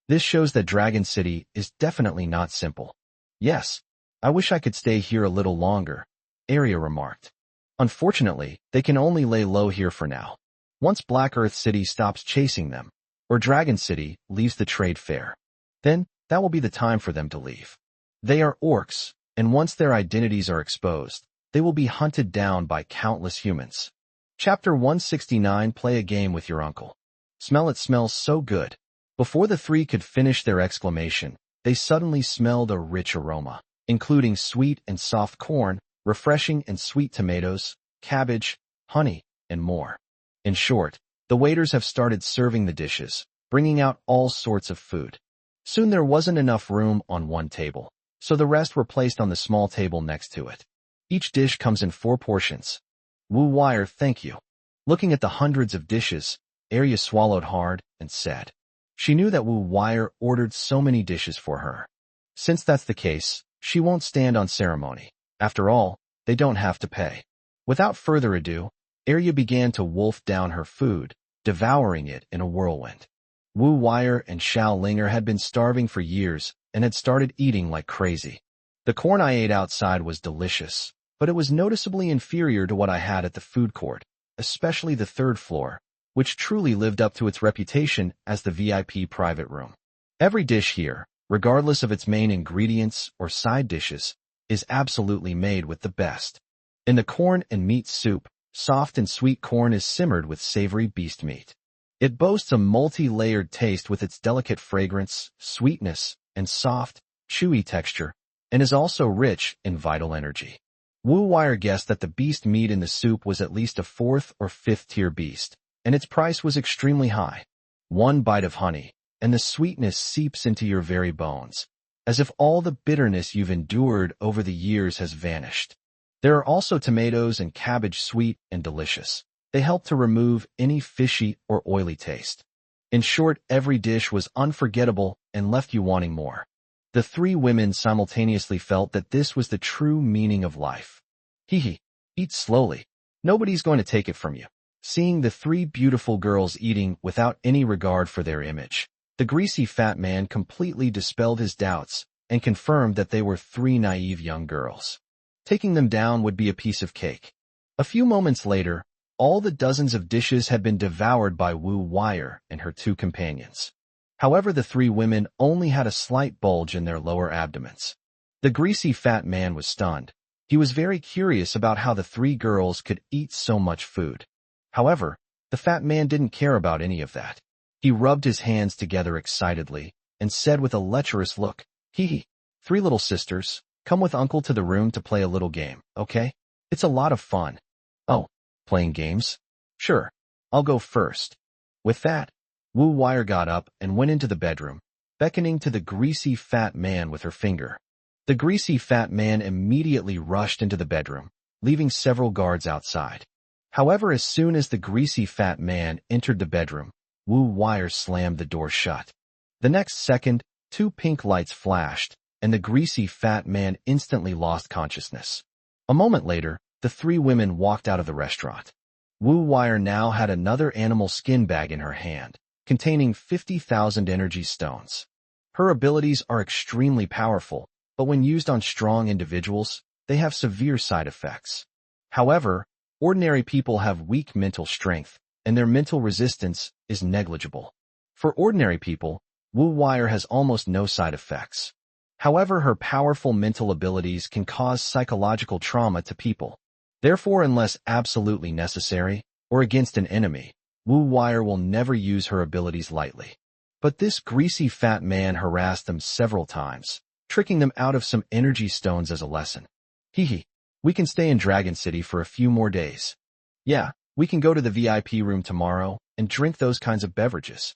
This shows that Dragon City is definitely not simple. Yes, I wish I could stay here a little longer, Arya remarked. Unfortunately, they can only lay low here for now. Once Black Earth City stops chasing them, or Dragon City leaves the trade fair, then that will be the time for them to leave. They are orcs, and once their identities are exposed, they will be hunted down by countless humans. Chapter 169. Play a game with your uncle. Smell, it smells so good. Before the three could finish their exclamation, they suddenly smelled a rich aroma, including sweet and soft corn, refreshing and sweet tomatoes, cabbage, honey, and more. In short, the waiters have started serving the dishes, bringing out all sorts of food. Soon there wasn't enough room on one table, so the rest were placed on the small table next to it. Each dish comes in 4 portions. Wu Wire, thank you. Looking at the hundreds of dishes, Arya swallowed hard and said. She knew that Wu Wire ordered so many dishes for her. Since that's the case, she won't stand on ceremony. After all, they don't have to pay. Without further ado, Arya began to wolf down her food, devouring it in a whirlwind. Wu Wire and Xiao Linger had been starving for years and had started eating like crazy. The corn I ate outside was delicious, but it was noticeably inferior to what I had at the food court, especially the 3rd floor, which truly lived up to its reputation as the VIP private room. Every dish here, regardless of its main ingredients or side dishes, is absolutely made with the best. In the corn and meat soup, soft and sweet corn is simmered with savory beast meat. It boasts a multi-layered taste with its delicate fragrance, sweetness, and soft, chewy texture, and is also rich in vital energy. Wu Wire guessed that the beast meat in the soup was at least a 4th or 5th tier beast, and its price was extremely high. One bite of honey, and the sweetness seeps into your very bones, as if all the bitterness you've endured over the years has vanished. There are also tomatoes and cabbage, sweet and delicious. They help to remove any fishy or oily taste. In short, every dish was unforgettable and left you wanting more. The three women simultaneously felt that this was the true meaning of life. Hee, eat slowly. Nobody's going to take it from you. Seeing the three beautiful girls eating without any regard for their image, the greasy fat man completely dispelled his doubts and confirmed that they were three naive young girls. Taking them down would be a piece of cake. A few moments later, all the dozens of dishes had been devoured by Wu Wire and her two companions. However, the three women only had a slight bulge in their lower abdomens. The greasy fat man was stunned. He was very curious about how the three girls could eat so much food. However, the fat man didn't care about any of that. He rubbed his hands together excitedly and said with a lecherous look, "Hee, three little sisters, come with uncle to the room to play a little game, okay? It's a lot of fun." "Oh, playing games? Sure, I'll go first." With that, Wu Wire got up and went into the bedroom, beckoning to the greasy fat man with her finger. The greasy fat man immediately rushed into the bedroom, leaving several guards outside. However, as soon as the greasy fat man entered the bedroom, Wu Wire slammed the door shut. The next second, two pink lights flashed, and the greasy fat man instantly lost consciousness. A moment later, the three women walked out of the restaurant. Wu Wire now had another animal skin bag in her hand, containing 50,000 energy stones. Her abilities are extremely powerful, but when used on strong individuals, they have severe side effects. However, ordinary people have weak mental strength, and their mental resistance is negligible. For ordinary people, Wu Wire has almost no side effects. However, her powerful mental abilities can cause psychological trauma to people. Therefore, unless absolutely necessary, or against an enemy, Wu Wire will never use her abilities lightly. But this greasy fat man harassed them several times, tricking them out of some energy stones as a lesson. "Hee, we can stay in Dragon City for a few more days. Yeah, we can go to the VIP room tomorrow and drink those kinds of beverages."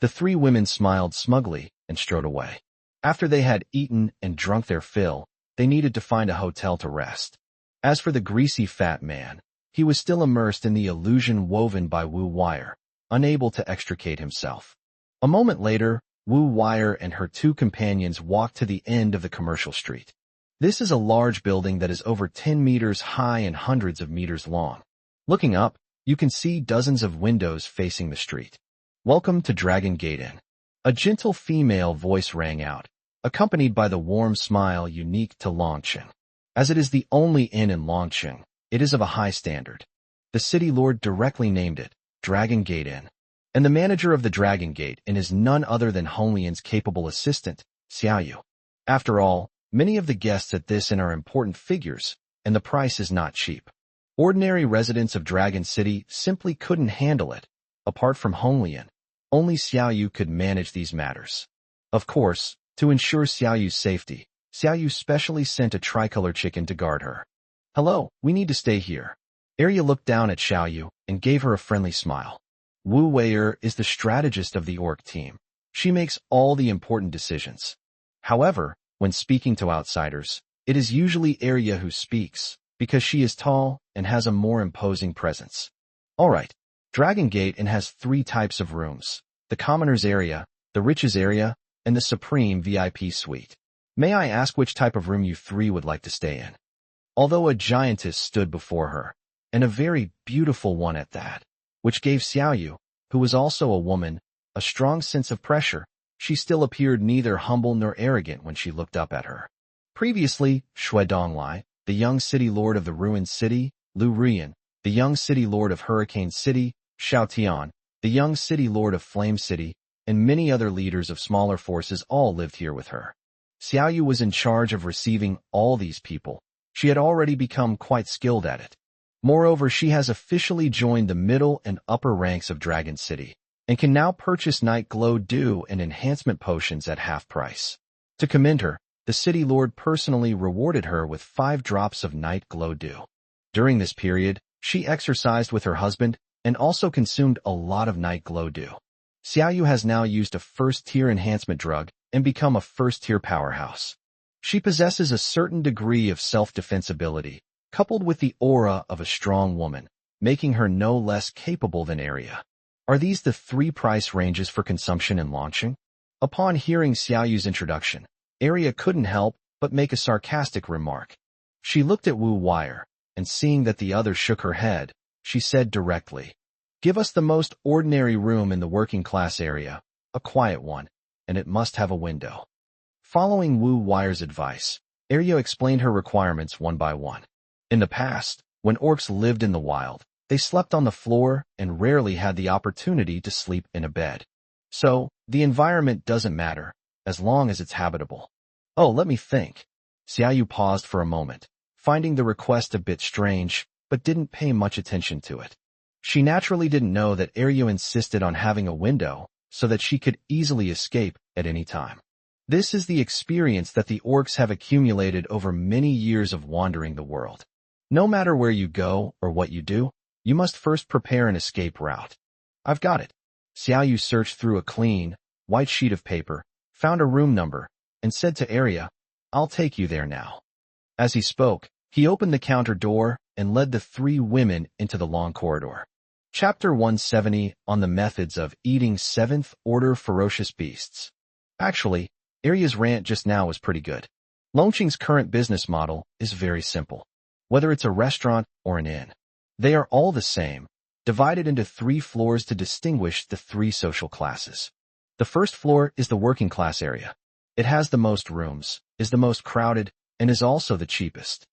The three women smiled smugly and strode away. After they had eaten and drunk their fill, they needed to find a hotel to rest. As for the greasy fat man, he was still immersed in the illusion woven by Wu Wire, unable to extricate himself. A moment later, Wu Wire and her two companions walked to the end of the commercial street. This is a large building that is over 10 meters high and hundreds of meters long. Looking up, you can see dozens of windows facing the street. "Welcome to Dragon Gate Inn." A gentle female voice rang out, accompanied by the warm smile unique to Longqing. As it is the only inn in Longqing, it is of a high standard. The city lord directly named it Dragon Gate Inn, and the manager of the Dragon Gate Inn is none other than Honglian's capable assistant, Xiao Yu. After all, many of the guests at this inn are important figures, and the price is not cheap. Ordinary residents of Dragon City simply couldn't handle it. Apart from Honglian, only Xiao Yu could manage these matters. Of course, to ensure Xiao Yu's safety, Xiao Yu specially sent a tricolor chicken to guard her. "Hello, we need to stay here." Arya looked down at Xiao Yu and gave her a friendly smile. Wu Wei is the strategist of the orc team. She makes all the important decisions. However, when speaking to outsiders, it is usually Arya who speaks, because she is tall and has a more imposing presence. Alright, Dragon Gate Inn has 3 types of rooms: the commoner's area, the rich's area, and the supreme VIP suite. May I ask which type of room you 3 would like to stay in? Although a giantess stood before her, and a very beautiful one at that, which gave Xiao Yu, who was also a woman, a strong sense of pressure, she still appeared neither humble nor arrogant when she looked up at her. Previously, Shui Donglai, the young city lord of the ruined city, Lu Rian, the young city lord of Hurricane City, Xiao Tian, the young city lord of Flame City, and many other leaders of smaller forces all lived here with her. Xiao Yu was in charge of receiving all these people. She had already become quite skilled at it. Moreover, she has officially joined the middle and upper ranks of Dragon City, and can now purchase Night Glow Dew and enhancement potions at half price. To commend her, the city lord personally rewarded her with 5 drops of Night Glow Dew. During this period, she exercised with her husband and also consumed a lot of Night Glow Dew. Xiao Yu has now used a first-tier enhancement drug and become a first-tier powerhouse. She possesses a certain degree of self-defense ability, coupled with the aura of a strong woman, making her no less capable than Arya. Are these the three price ranges for consumption and launching? Upon hearing Xiao Yu's introduction, Arya couldn't help but make a sarcastic remark. She looked at Wu Wire, and seeing that the other shook her head, she said directly, "Give us the most ordinary room in the working class area, a quiet one, and it must have a window." Following Wu Wire's advice, Arya explained her requirements one by one. In the past, when orcs lived in the wild, they slept on the floor and rarely had the opportunity to sleep in a bed. So, the environment doesn't matter, as long as it's habitable. Oh, let me think. Xiao Yu paused for a moment, finding the request a bit strange, but didn't pay much attention to it. She naturally didn't know that Arya insisted on having a window so that she could easily escape at any time. This is the experience that the orcs have accumulated over many years of wandering the world. No matter where you go or what you do, you must first prepare an escape route. I've got it. Xiao Yu searched through a clean, white sheet of paper, found a room number, and said to Arya, "I'll take you there now." As he spoke, he opened the counter door and led the three women into the long corridor. Chapter 170 on the methods of eating 7th order ferocious beasts. Actually, Arya's rant just now was pretty good. Longqing's current business model is very simple. Whether it's a restaurant or an inn, they are all the same, divided into 3 floors to distinguish the 3 social classes. The first floor is the working class area. It has the most rooms, is the most crowded, and is also the cheapest.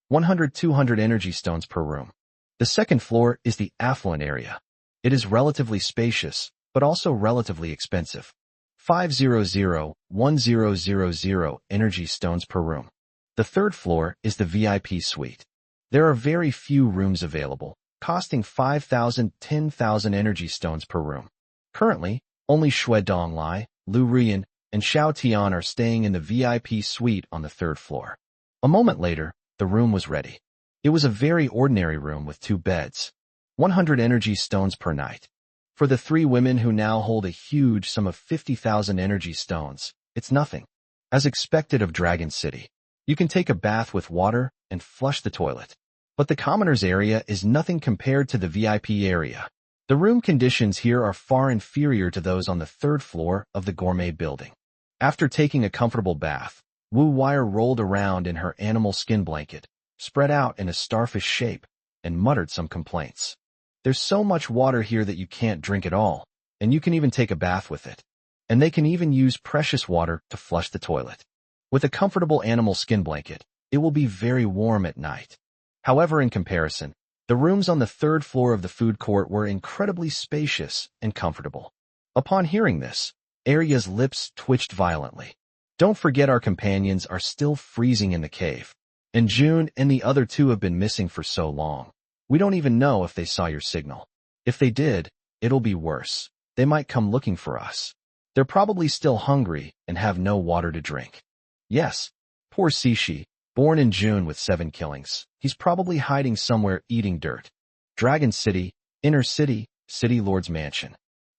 100-200 energy stones per room. The second floor is the affluent area. It is relatively spacious, but also relatively expensive. 500-1000 energy stones per room. The third floor is the VIP suite. There are very few rooms available, costing 5,000-10,000 energy stones per room. Currently, only Shui Donglai, Lu Rian, and Xiao Tian are staying in the VIP suite on the 3rd floor. A moment later, the room was ready. It was a very ordinary room with 2 beds. 100 energy stones per night. For the 3 women who now hold a huge sum of 50,000 energy stones, it's nothing. As expected of Dragon City, you can take a bath with water and flush the toilet. But the commoners area is nothing compared to the VIP area. The room conditions here are far inferior to those on the 3rd floor of the gourmet building. After taking a comfortable bath, Wu Wire rolled around in her animal skin blanket, spread out in a starfish shape, and muttered some complaints. There's so much water here that you can't drink it all, and you can even take a bath with it. And they can even use precious water to flush the toilet. With a comfortable animal skin blanket, it will be very warm at night. However, in comparison, the rooms on the 3rd floor of the food court were incredibly spacious and comfortable. Upon hearing this, Arya's lips twitched violently. Don't forget our companions are still freezing in the cave. And June and the other 2 have been missing for so long. We don't even know if they saw your signal. If they did, it'll be worse. They might come looking for us. They're probably still hungry and have no water to drink. Yes, poor Sishi, born in June with 7 killings. He's probably hiding somewhere eating dirt. Dragon City, Inner City, City Lord's Mansion.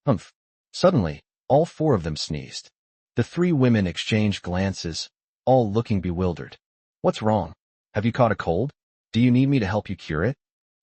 Humph. Suddenly, all 4 of them sneezed. The 3 women exchanged glances, all looking bewildered. What's wrong? Have you caught a cold? Do you need me to help you cure it?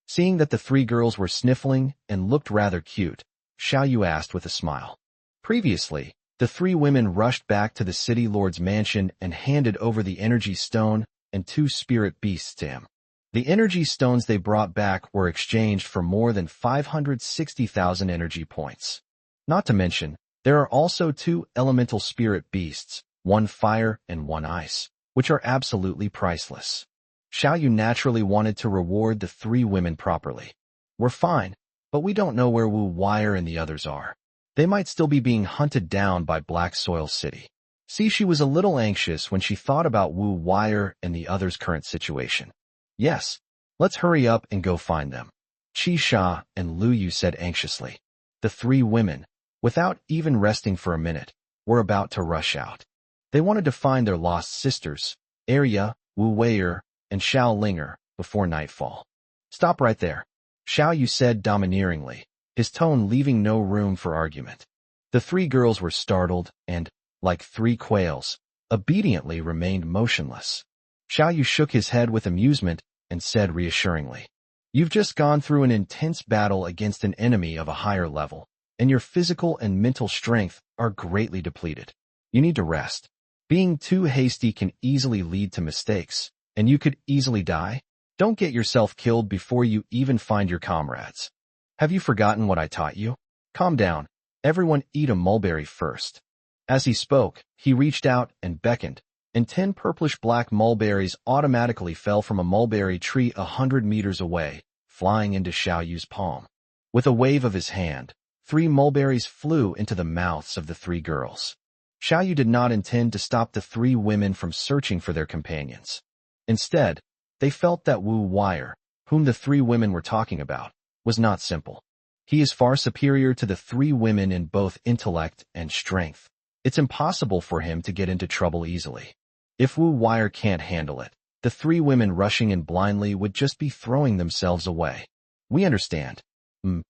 Seeing that the 3 girls were sniffling and looked rather cute, Xiao Yu asked with a smile. Previously, the 3 women rushed back to the City Lord's mansion and handed over the energy stone and 2 spirit beasts to him. The energy stones they brought back were exchanged for more than 560,000 energy points. Not to mention, there are also 2 elemental spirit beasts, 1 fire and 1 ice, which are absolutely priceless. Xiao Yu naturally wanted to reward the 3 women properly. We're fine, but we don't know where Wu Wire and the others are. They might still be being hunted down by Black Soil City. See, she was a little anxious when she thought about Wu Wire and the others' current situation. Yes, let's hurry up and go find them. Qi Sha and Lu Yu said anxiously. The 3 women, without even resting for a minute, were about to rush out. They wanted to find their lost sisters, Arya, Wu Weier, and Xiao Linger, before nightfall. Stop right there, Xiao Yu said domineeringly, his tone leaving no room for argument. The 3 girls were startled and, like 3 quails, obediently remained motionless. Xiao Yu shook his head with amusement and said reassuringly, "You've just gone through an intense battle against an enemy of a higher level, and your physical and mental strength are greatly depleted. You need to rest. Being too hasty can easily lead to mistakes, and you could easily die. Don't get yourself killed before you even find your comrades. Have you forgotten what I taught you? Calm down. Everyone eat a mulberry first. As he spoke, he reached out and beckoned, and 10 purplish-black mulberries automatically fell from a mulberry tree 100 meters away, flying into Xiao Yu's palm. With a wave of his hand, 3 mulberries flew into the mouths of the 3 girls. Xiao Yu did not intend to stop the 3 women from searching for their companions. Instead, they felt that Wu Wire, whom the 3 women were talking about, was not simple. He is far superior to the 3 women in both intellect and strength. It's impossible for him to get into trouble easily. If Wu Wire can't handle it, the 3 women rushing in blindly would just be throwing themselves away. We understand.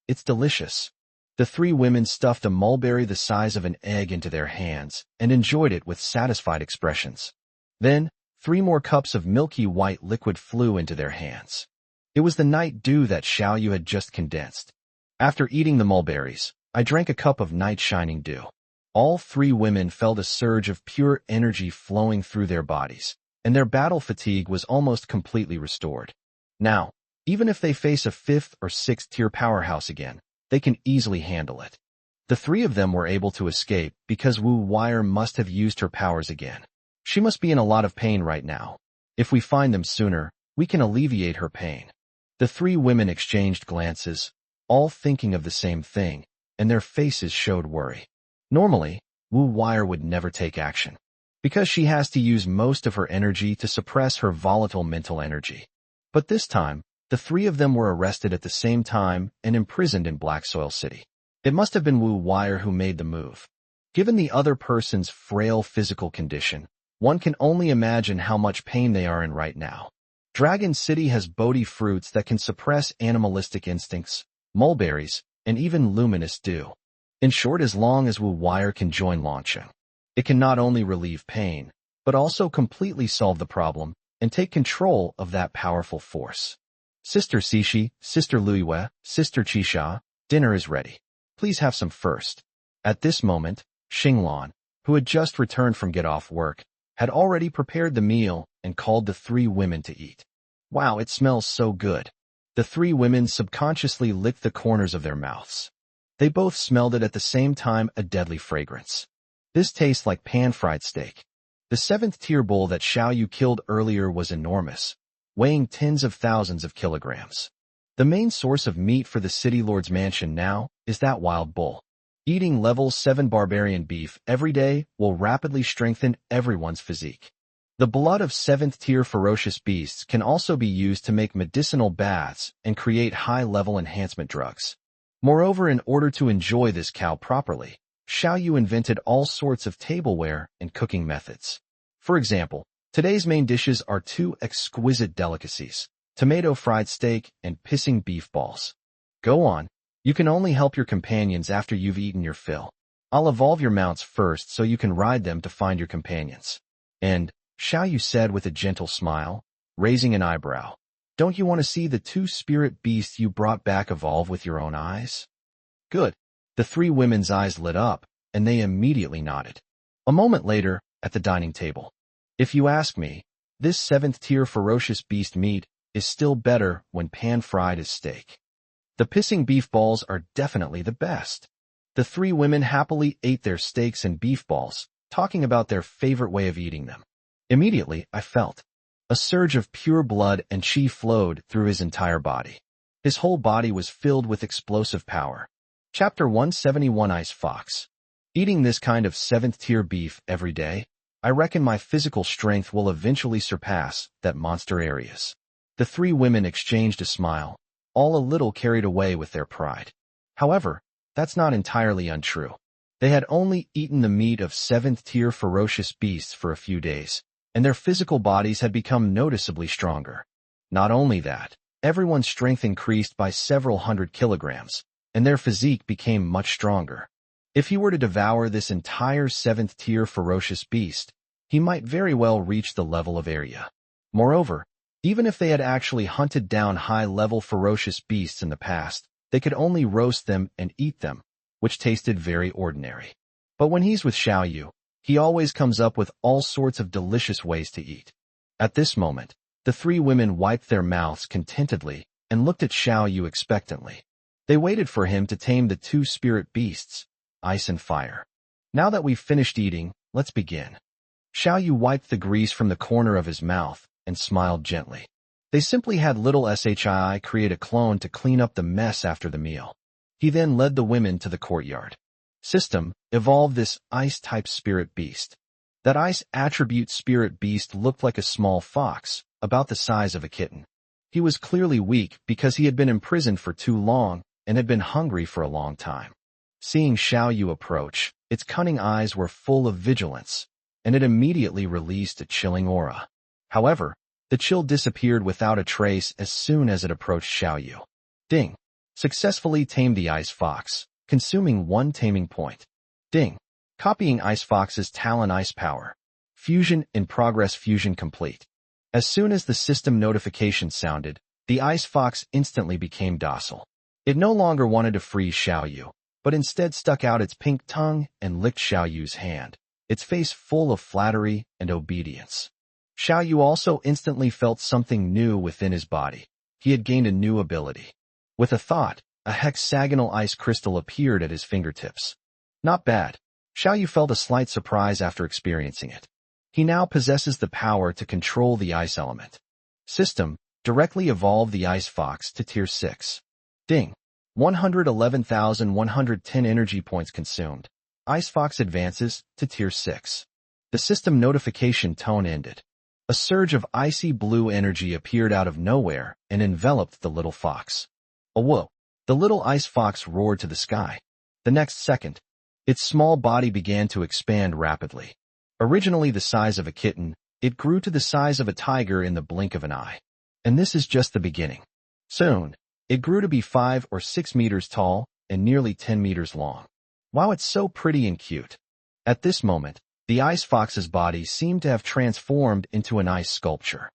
It's delicious. The 3 women stuffed a mulberry the size of an egg into their hands and enjoyed it with satisfied expressions. Then, 3 more cups of milky white liquid flew into their hands. It was the night dew that Xiao Yu had just condensed. After eating the mulberries, I drank a cup of night shining dew. All 3 women felt a surge of pure energy flowing through their bodies, and their battle fatigue was almost completely restored. Now, even if they face a 5th or 6th tier powerhouse again, they can easily handle it. The 3 of them were able to escape because Wu Wire must have used her powers again. She must be in a lot of pain right now. If we find them sooner, we can alleviate her pain. The 3 women exchanged glances, all thinking of the same thing, and their faces showed worry. Normally, Wu Wire would never take action, because she has to use most of her energy to suppress her volatile mental energy. But this time, the 3 of them were arrested at the same time and imprisoned in Black Soil City. It must have been Wu Wire who made the move. Given the other person's frail physical condition, one can only imagine how much pain they are in right now. Dragon City has Bodhi fruits that can suppress animalistic instincts, mulberries, and even luminous dew. In short, as long as Wu Wire can join Longsheng, it can not only relieve pain, but also completely solve the problem and take control of that powerful force. Sister Cixi, Sister Luiyue, Sister Qixia, dinner is ready. Please have some first. At this moment, Xinglan, who had just returned from get-off work, had already prepared the meal and called the 3 women to eat. Wow, it smells so good. The 3 women subconsciously licked the corners of their mouths. They both smelled it at the same time, a deadly fragrance. This tastes like pan-fried steak. The 7th tier bull that Xiao Yu killed earlier was enormous, weighing tens of thousands of kilograms. The main source of meat for the city lord's mansion now is that wild bull. Eating level 7 barbarian beef every day will rapidly strengthen everyone's physique. The blood of 7th tier ferocious beasts can also be used to make medicinal baths and create high-level enhancement drugs. Moreover, in order to enjoy this cow properly, Xiao Yu invented all sorts of tableware and cooking methods. For example, today's main dishes are 2 exquisite delicacies, tomato fried steak and pissing beef balls. Go on. You can only help your companions after you've eaten your fill. I'll evolve your mounts first so you can ride them to find your companions. And, Xiao Yu said with a gentle smile, raising an eyebrow, don't you want to see the 2 spirit beasts you brought back evolve with your own eyes? Good. The 3 women's eyes lit up, and they immediately nodded. A moment later, at the dining table. If you ask me, this 7th tier ferocious beast meat is still better when pan-fried as steak. The pissing beef balls are definitely the best. The 3 women happily ate their steaks and beef balls, talking about their favorite way of eating them. Immediately, I felt a surge of pure blood and qi flowed through his entire body. His whole body was filled with explosive power. Chapter 171 Ice Fox. Eating this kind of 7th tier beef every day, I reckon my physical strength will eventually surpass that monster areas. The 3 women exchanged a smile, all a little carried away with their pride. However, that's not entirely untrue. They had only eaten the meat of 7th tier ferocious beasts for a few days, and their physical bodies had become noticeably stronger. Not only that, everyone's strength increased by several hundred kilograms, and their physique became much stronger. If he were to devour this entire 7th tier ferocious beast, he might very well reach the level of Arya. Moreover, even if they had actually hunted down high-level ferocious beasts in the past, they could only roast them and eat them, which tasted very ordinary. But when he's with Xiao Yu, he always comes up with all sorts of delicious ways to eat. At this moment, the three women wiped their mouths contentedly and looked at Xiao Yu expectantly. They waited for him to tame the two spirit beasts, ice and fire. Now that we've finished eating, let's begin. Xiao Yu wiped the grease from the corner of his mouth and smiled gently. They simply had little Shii create a clone to clean up the mess after the meal. He then led the women to the courtyard. System, evolve this ice-type spirit beast. That ice attribute spirit beast looked like a small fox, about the size of a kitten. He was clearly weak because he had been imprisoned for too long and had been hungry for a long time. Seeing Xiao Yu approach, its cunning eyes were full of vigilance, and it immediately released a chilling aura. However, the chill disappeared without a trace as soon as it approached Xiao Yu. Ding! Successfully tamed the ice fox, consuming 1 taming point. Ding! Copying Ice Fox's Talon Ice Power. Fusion in progress. Fusion complete. As soon as the system notification sounded, the Ice Fox instantly became docile. It no longer wanted to freeze Xiao Yu, but instead stuck out its pink tongue and licked Xiao Yu's hand, its face full of flattery and obedience. Xiao Yu also instantly felt something new within his body. He had gained a new ability. With a thought, a hexagonal ice crystal appeared at his fingertips. Not bad. Xiao Yu felt a slight surprise after experiencing it. He now possesses the power to control the ice element. System, directly evolve the Ice Fox to Tier 6. Ding! 111,110 energy points consumed. Ice Fox advances to Tier 6. The system notification tone ended. A surge of icy blue energy appeared out of nowhere and enveloped the little fox. Oh whoa! The little ice fox roared to the sky. The next second, its small body began to expand rapidly. Originally the size of a kitten, it grew to the size of a tiger in the blink of an eye. And this is just the beginning. Soon, it grew to be 5 or 6 meters tall and nearly 10 meters long. Wow, it's so pretty and cute. At this moment, the ice fox's body seemed to have transformed into an ice sculpture.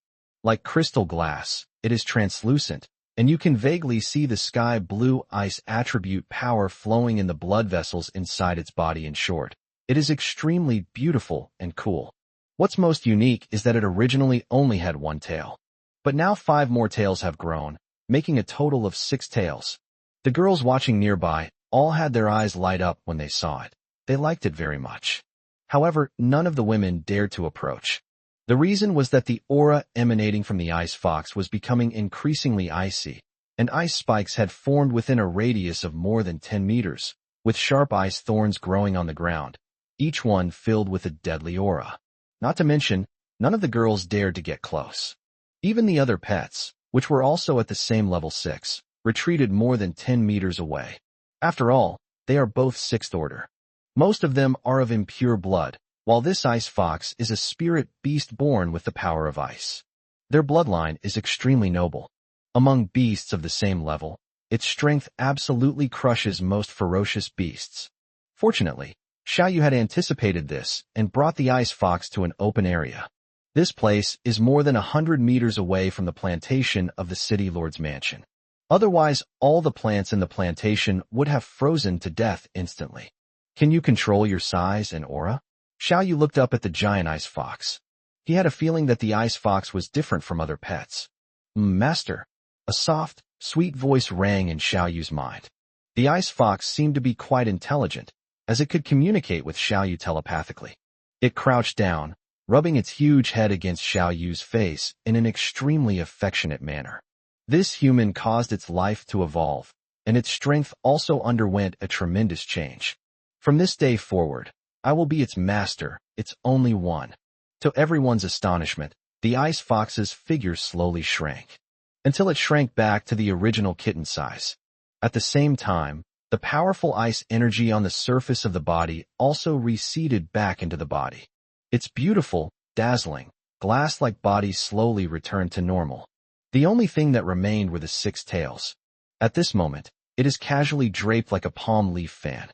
Like crystal glass, it is translucent, and you can vaguely see the sky blue ice attribute power flowing in the blood vessels inside its body. In short, it is extremely beautiful and cool. What's most unique is that it originally only had 1 tail. But now 5 more tails have grown, making a total of 6 tails. The girls watching nearby all had their eyes light up when they saw it. They liked it very much. However, none of the women dared to approach. The reason was that the aura emanating from the ice fox was becoming increasingly icy, and ice spikes had formed within a radius of more than 10 meters, with sharp ice thorns growing on the ground, each one filled with a deadly aura. Not to mention, none of the girls dared to get close. Even the other pets, which were also at the same level 6, retreated more than 10 meters away. After all, they are both 6th order. Most of them are of impure blood, while this ice fox is a spirit beast born with the power of ice. Their bloodline is extremely noble. Among beasts of the same level, its strength absolutely crushes most ferocious beasts. Fortunately, Xiao Yu had anticipated this and brought the ice fox to an open area. This place is more than 100 meters away from the plantation of the city lord's mansion. Otherwise, all the plants in the plantation would have frozen to death instantly. Can you control your size and aura? Xiao Yu looked up at the giant ice fox. He had a feeling that the ice fox was different from other pets. Master. A soft, sweet voice rang in Xiao Yu's mind. The ice fox seemed to be quite intelligent, as it could communicate with Xiao Yu telepathically. It crouched down, rubbing its huge head against Xiao Yu's face in an extremely affectionate manner. This human caused its life to evolve, and its strength also underwent a tremendous change. From this day forward, I will be its master, its only one. To everyone's astonishment, the ice fox's figure slowly shrank, until it shrank back to the original kitten size. At the same time, the powerful ice energy on the surface of the body also receded back into the body. Its beautiful, dazzling, glass-like body slowly returned to normal. The only thing that remained were the 6 tails. At this moment, it is casually draped like a palm leaf fan.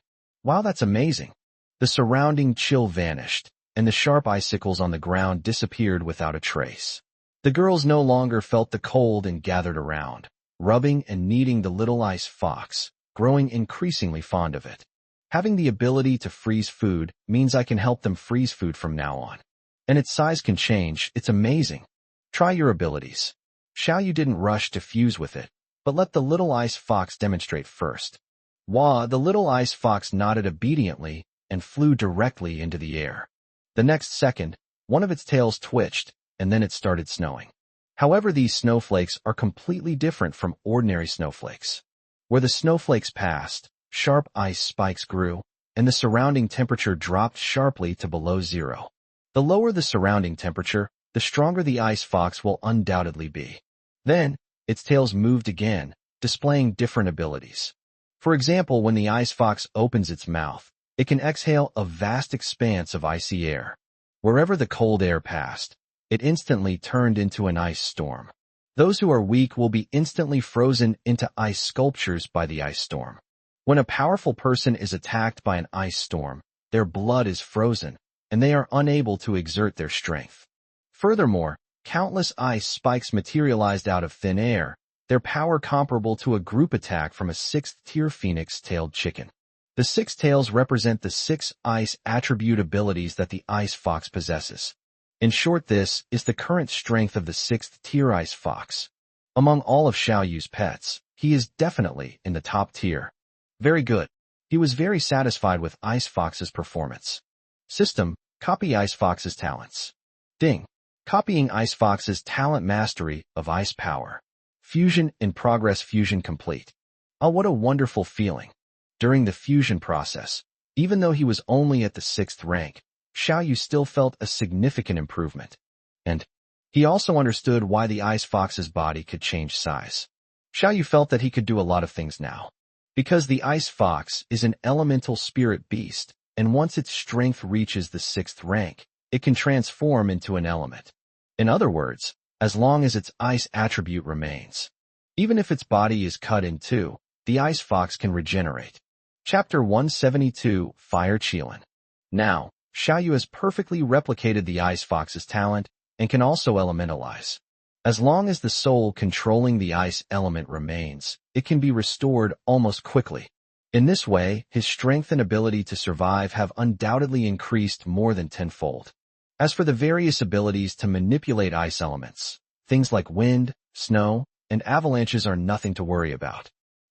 Wow, that's amazing. The surrounding chill vanished, and the sharp icicles on the ground disappeared without a trace. The girls no longer felt the cold and gathered around, rubbing and kneading the little ice fox, growing increasingly fond of it. Having the ability to freeze food means I can help them freeze food from now on. And its size can change. It's amazing. Try your abilities. Xiao Yu didn't rush to fuse with it, but let the little ice fox demonstrate first. Wah, the little ice fox nodded obediently and flew directly into the air. The next second, one of its tails twitched, and then it started snowing. However, these snowflakes are completely different from ordinary snowflakes. Where the snowflakes passed, sharp ice spikes grew, and the surrounding temperature dropped sharply to below zero. The lower the surrounding temperature, the stronger the ice fox will undoubtedly be. Then, its tails moved again, displaying different abilities. For example, when the ice fox opens its mouth, it can exhale a vast expanse of icy air. Wherever the cold air passed, it instantly turned into an ice storm. Those who are weak will be instantly frozen into ice sculptures by the ice storm. When a powerful person is attacked by an ice storm, their blood is frozen, and they are unable to exert their strength. Furthermore, countless ice spikes materialized out of thin air, their power comparable to a group attack from a 6th-tier phoenix-tailed chicken. The 6 tails represent the 6 ice attribute abilities that the ice fox possesses. In short, this is the current strength of the 6th-tier ice fox. Among all of Xiao Yu's pets, he is definitely in the top tier. Very good. He was very satisfied with Ice Fox's performance. System, copy Ice Fox's talents. Ding. Copying Ice Fox's talent mastery of ice power. Fusion in progress. Fusion complete. Oh, what a wonderful feeling. During the fusion process, even though he was only at the 6th rank, Xiao Yu still felt a significant improvement. And he also understood why the Ice Fox's body could change size. Xiao Yu felt that he could do a lot of things now. Because the Ice Fox is an elemental spirit beast, and once its strength reaches the 6th rank, it can transform into an element. In other words, as long as its ice attribute remains. Even if its body is cut in two, the Ice Fox can regenerate. Chapter 172, Fire Qilin. Now, Xiao Yu has perfectly replicated the Ice Fox's talent and can also elementalize. As long as the soul controlling the ice element remains, it can be restored almost quickly. In this way, his strength and ability to survive have undoubtedly increased more than tenfold. As for the various abilities to manipulate ice elements, things like wind, snow, and avalanches are nothing to worry about.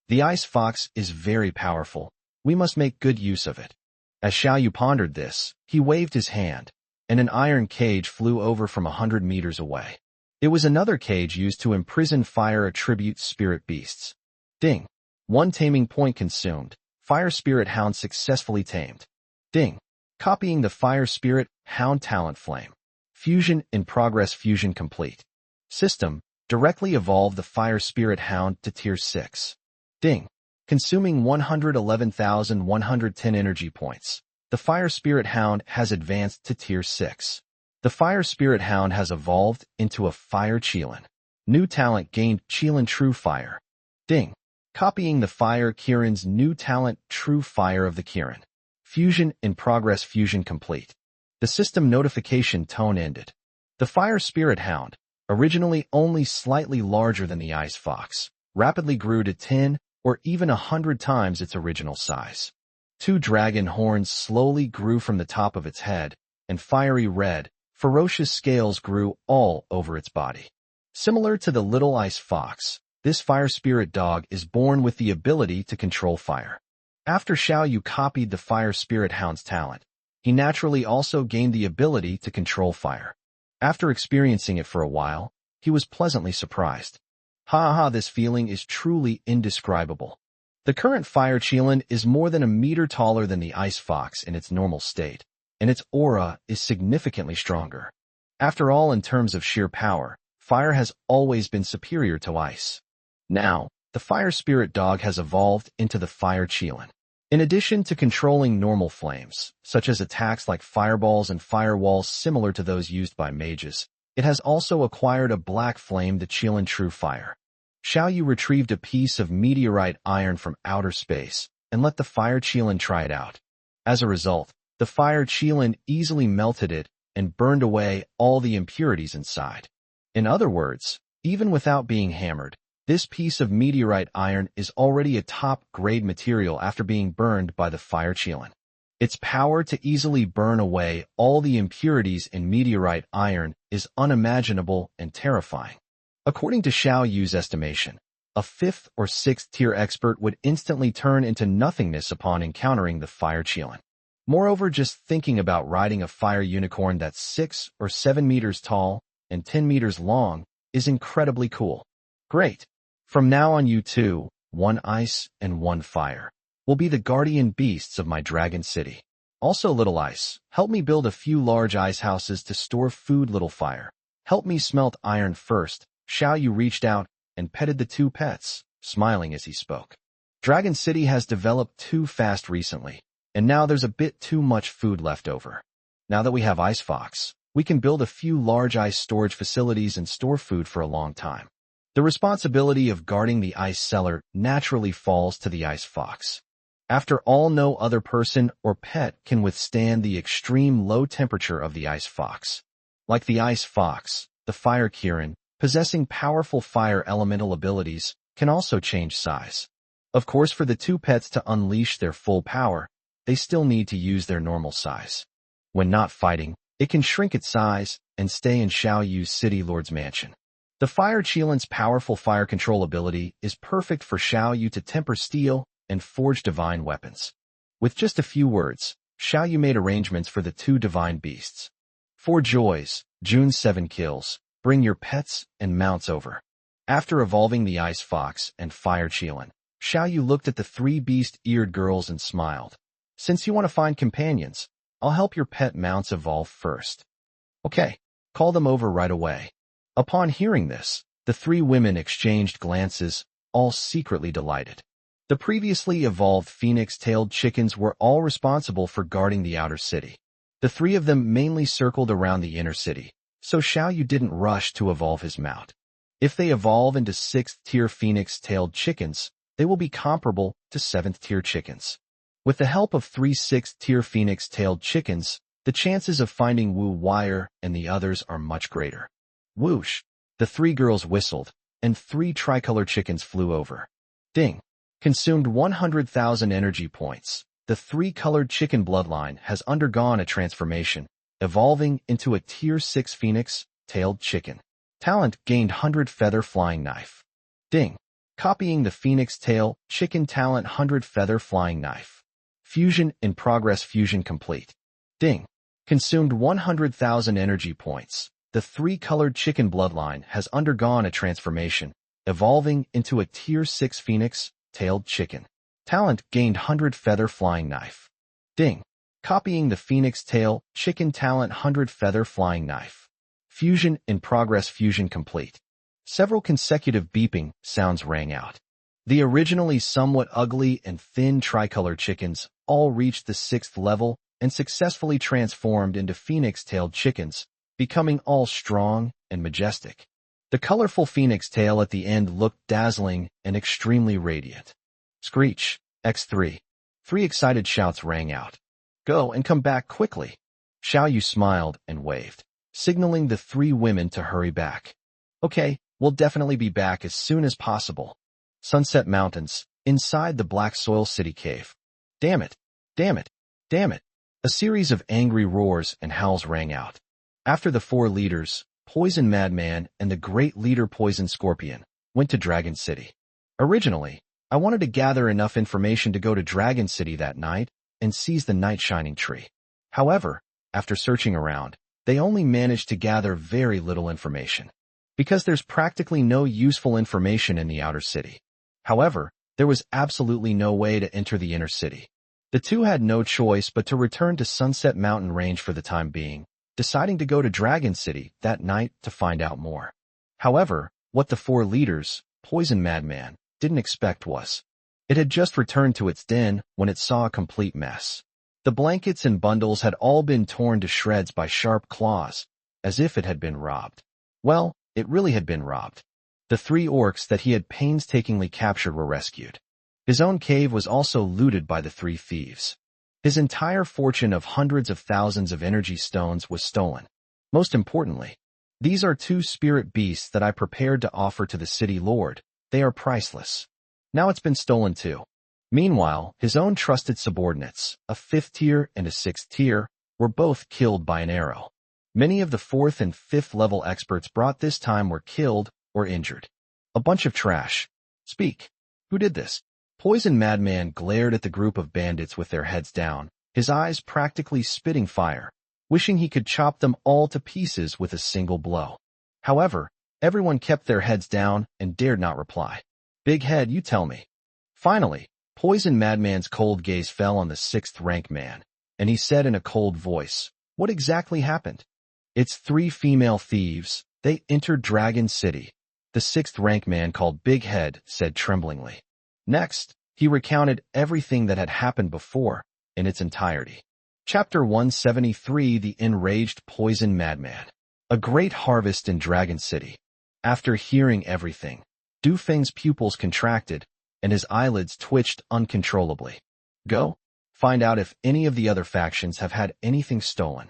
The Ice Fox is very powerful. We must make good use of it. As Xiao Yu pondered this, he waved his hand, and an iron cage flew over from 100 meters away. It was another cage used to imprison fire attribute spirit beasts. Ding. 1 taming point consumed. Fire Spirit Hound successfully tamed. Ding. Copying the Fire Spirit Hound talent flame. Fusion in progress. Fusion complete. System, directly evolve the Fire Spirit Hound to Tier 6. Ding. Consuming 111,110 energy points. The Fire Spirit Hound has advanced to Tier 6. The Fire Spirit Hound has evolved into a Fire Qilin. New talent gained. Qilin True Fire. Ding. Copying the Fire Kirin's new talent True Fire of the Kirin. Fusion in progress. Fusion complete. The system notification tone ended. The Fire Spirit Hound, originally only slightly larger than the Ice Fox, rapidly grew to 10 or even 100 times its original size. 2 dragon horns slowly grew from the top of its head, and fiery red, ferocious scales grew all over its body. Similar to the little Ice Fox, this Fire Spirit dog is born with the ability to control fire. After Xiao Yu copied the Fire Spirit Hound's talent, he naturally also gained the ability to control fire. After experiencing it for a while, he was pleasantly surprised. This feeling is truly indescribable. The current Fire Qilin is more than a meter taller than the Ice Fox in its normal state, and its aura is significantly stronger. After all, in terms of sheer power, fire has always been superior to ice. Now, the Fire Spirit Dog has evolved into the Fire Qilin. In addition to controlling normal flames, such as attacks like fireballs and firewalls similar to those used by mages, it has also acquired a black flame, the Qilin True Fire. Xiao Yu retrieved a piece of meteorite iron from outer space and let the Fire Qilin try it out. As a result, the Fire Qilin easily melted it and burned away all the impurities inside. In other words, even without being hammered, This piece of meteorite iron is already a top-grade material after being burned by the fire Qilin. Its power to easily burn away all the impurities in meteorite iron is unimaginable and terrifying. According to Xiao Yu's estimation, a 5th or 6th tier expert would instantly turn into nothingness upon encountering the fire Qilin. Moreover, just thinking about riding a fire unicorn that's 6 or 7 meters tall and 10 meters long is incredibly cool. Great. From now on, you two, one ice and one fire, will be the guardian beasts of my dragon city. Also, Little Ice, help me build a few large ice houses to store food. Little Fire, help me smelt iron first. Xiao Yu reached out and petted the two pets, smiling as he spoke. Dragon City has developed too fast recently, and now there's a bit too much food left over. Now that we have Ice Fox, we can build a few large ice storage facilities and store food for a long time. The responsibility of guarding the ice cellar naturally falls to the Ice Fox. After all, no other person or pet can withstand the extreme low temperature of the Ice Fox. Like the Ice Fox, the Fire Kirin, possessing powerful fire elemental abilities, can also change size. Of course, for the two pets to unleash their full power, they still need to use their normal size. When not fighting, it can shrink its size and stay in Xiao Yu's City Lord's mansion. The Fire Qilin's powerful fire control ability is perfect for Xiao Yu to temper steel and forge divine weapons. With just a few words, Xiao Yu made arrangements for the two divine beasts. 4 joys, June 7 kills, bring your pets and mounts over. After evolving the Ice Fox and Fire Qilin, Xiao Yu looked at the 3 beast-eared girls and smiled. Since you want to find companions, I'll help your pet mounts evolve first. Okay, call them over right away. Upon hearing this, the 3 women exchanged glances, all secretly delighted. The previously evolved phoenix-tailed chickens were all responsible for guarding the outer city. The 3 of them mainly circled around the inner city, so Xiao Yu didn't rush to evolve his mount. If they evolve into 6th-tier phoenix-tailed chickens, they will be comparable to 7th-tier chickens. With the help of 3 6th-tier phoenix-tailed chickens, the chances of finding Wu Wire and the others are much greater. Whoosh! The 3 girls whistled, and 3 tricolor chickens flew over. Ding! Consumed 100,000 energy points. The 3-colored chicken bloodline has undergone a transformation, evolving into a Tier 6 phoenix-tailed chicken. Talent gained 100 feather flying knife. Ding! Copying the phoenix tail chicken talent 100 feather flying knife. Fusion in progress. Fusion complete. Ding! Consumed 100,000 energy points. The 3-colored chicken bloodline has undergone a transformation, evolving into a Tier 6 phoenix-tailed chicken. Talent gained 100 feather flying knife. Ding! Copying the phoenix tail chicken talent 100 feather flying knife. Fusion in progress. Fusion complete. Several consecutive beeping sounds rang out. The originally somewhat ugly and thin tricolor chickens all reached the 6th level and successfully transformed into phoenix-tailed chickens, becoming all strong and majestic. The colorful phoenix tail at the end looked dazzling and extremely radiant. Screech! X3. 3 excited shouts rang out. Go and come back quickly. Xiao Yu smiled and waved, signaling the 3 women to hurry back. Okay, we'll definitely be back as soon as possible. Sunset Mountains, inside the Black Soil City Cave. Damn it! Damn it! Damn it! A series of angry roars and howls rang out. After the 4 leaders, Poison Madman and the great leader Poison Scorpion, went to Dragon City. Originally, I wanted to gather enough information to go to Dragon City that night and seize the Night Shining Tree. However, after searching around, they only managed to gather very little information. Because there's practically no useful information in the outer city. However, there was absolutely no way to enter the inner city. The 2 had no choice but to return to Sunset Mountain Range for the time being, deciding to go to Dragon City that night to find out more. However, what the 4 leaders, Poison Madman, didn't expect was, it had just returned to its den when it saw a complete mess. The blankets and bundles had all been torn to shreds by sharp claws, as if it had been robbed. Well, it really had been robbed. The 3 orcs that he had painstakingly captured were rescued. His own cave was also looted by the 3 thieves. His entire fortune of hundreds of thousands of energy stones was stolen. Most importantly, these are 2 spirit beasts that I prepared to offer to the city lord, They are priceless. Now it's been stolen too. Meanwhile, his own trusted subordinates, a 5th tier and a 6th tier, were both killed by an arrow. Many of the 4th and 5th level experts brought this time were killed or injured. A bunch of trash. Speak. Who did this? Poison Madman glared at the group of bandits with their heads down, his eyes practically spitting fire, wishing he could chop them all to pieces with a single blow. However, everyone kept their heads down and dared not reply. Big head, you tell me. Finally, Poison Madman's cold gaze fell on the 6th rank man, and he said in a cold voice, "What exactly happened?" "It's 3 female thieves. They entered Dragon City," the 6th rank man called Big Head said tremblingly. Next, he recounted everything that had happened before, in its entirety. Chapter 173, The Enraged Poison Madman. A great harvest in Dragon City. After hearing everything, Du Feng's pupils contracted, and his eyelids twitched uncontrollably. Go, find out if any of the other factions have had anything stolen.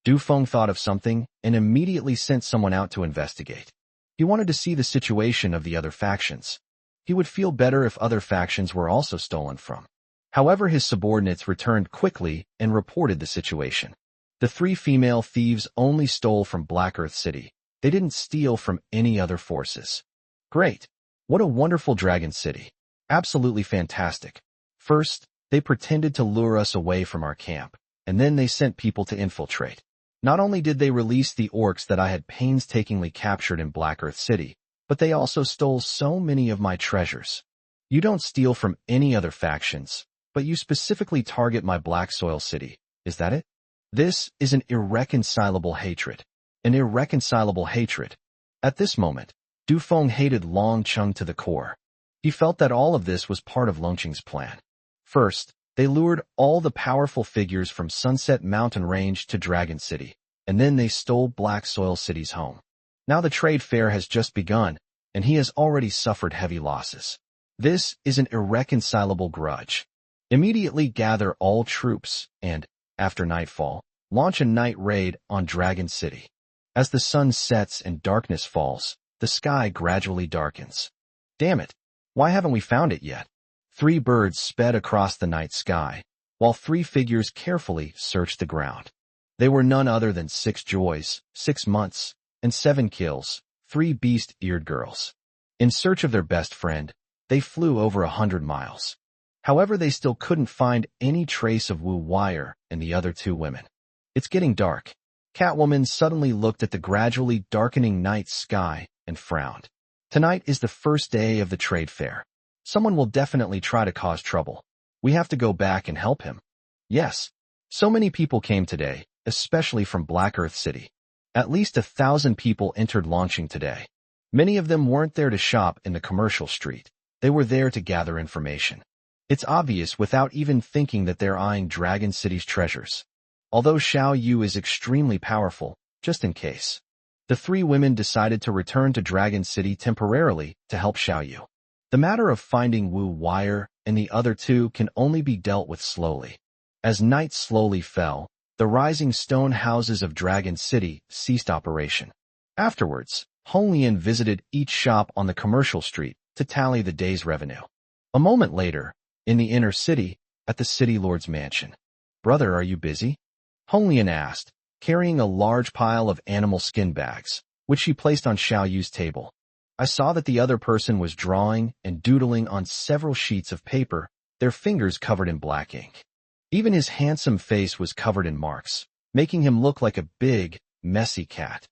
Du Feng thought of something and immediately sent someone out to investigate. He wanted to see the situation of the other factions. He would feel better if other factions were also stolen from. However, his subordinates returned quickly and reported the situation. The 3 female thieves only stole from Black Earth City. They didn't steal from any other forces. Great. What a wonderful Dragon City. Absolutely fantastic. First, they pretended to lure us away from our camp, and then they sent people to infiltrate. Not only did they release the orcs that I had painstakingly captured in Black Earth City, but they also stole so many of my treasures. You don't steal from any other factions, but you specifically target my Black Soil City. Is that it? This is an irreconcilable hatred. An irreconcilable hatred. At this moment, Du Feng hated Long Chung to the core. He felt that all of this was part of Longqing's plan. First, they lured all the powerful figures from Sunset Mountain Range to Dragon City, and then they stole Black Soil City's home. Now the trade fair has just begun, and he has already suffered heavy losses. This is an irreconcilable grudge. Immediately gather all troops and, after nightfall, launch a night raid on Dragon City. As the sun sets and darkness falls, the sky gradually darkens. Damn it! Why haven't we found it yet? 3 birds sped across the night sky, while 3 figures carefully searched the ground. They were none other than 6 joys, 6 months, and 7 kills, 3 beast-eared girls. In search of their best friend, they flew over 100 miles. However, they still couldn't find any trace of Wu Wire and the other 2 women. It's getting dark. Catwoman suddenly looked at the gradually darkening night sky and frowned. Tonight is the first day of the trade fair. Someone will definitely try to cause trouble. We have to go back and help him. Yes. So many people came today, especially from Black Earth City. At least 1,000 people entered launching today. Many of them weren't there to shop in the commercial street. They were there to gather information. It's obvious without even thinking that they're eyeing Dragon City's treasures. Although Xiao Yu is extremely powerful, just in case. The 3 women decided to return to Dragon City temporarily to help Xiao Yu. The matter of finding Wu Wire and the other 2 can only be dealt with slowly. As night slowly fell, the rising stone houses of Dragon City ceased operation. Afterwards, Hong Lian visited each shop on the commercial street to tally the day's revenue. A moment later, in the inner city, at the city lord's mansion. "Brother, are you busy?" Hong Lian asked, carrying a large pile of animal skin bags, which she placed on Xiao Yu's table. I saw that the other person was drawing and doodling on several sheets of paper, their fingers covered in black ink. Even his handsome face was covered in marks, making him look like a big, messy cat.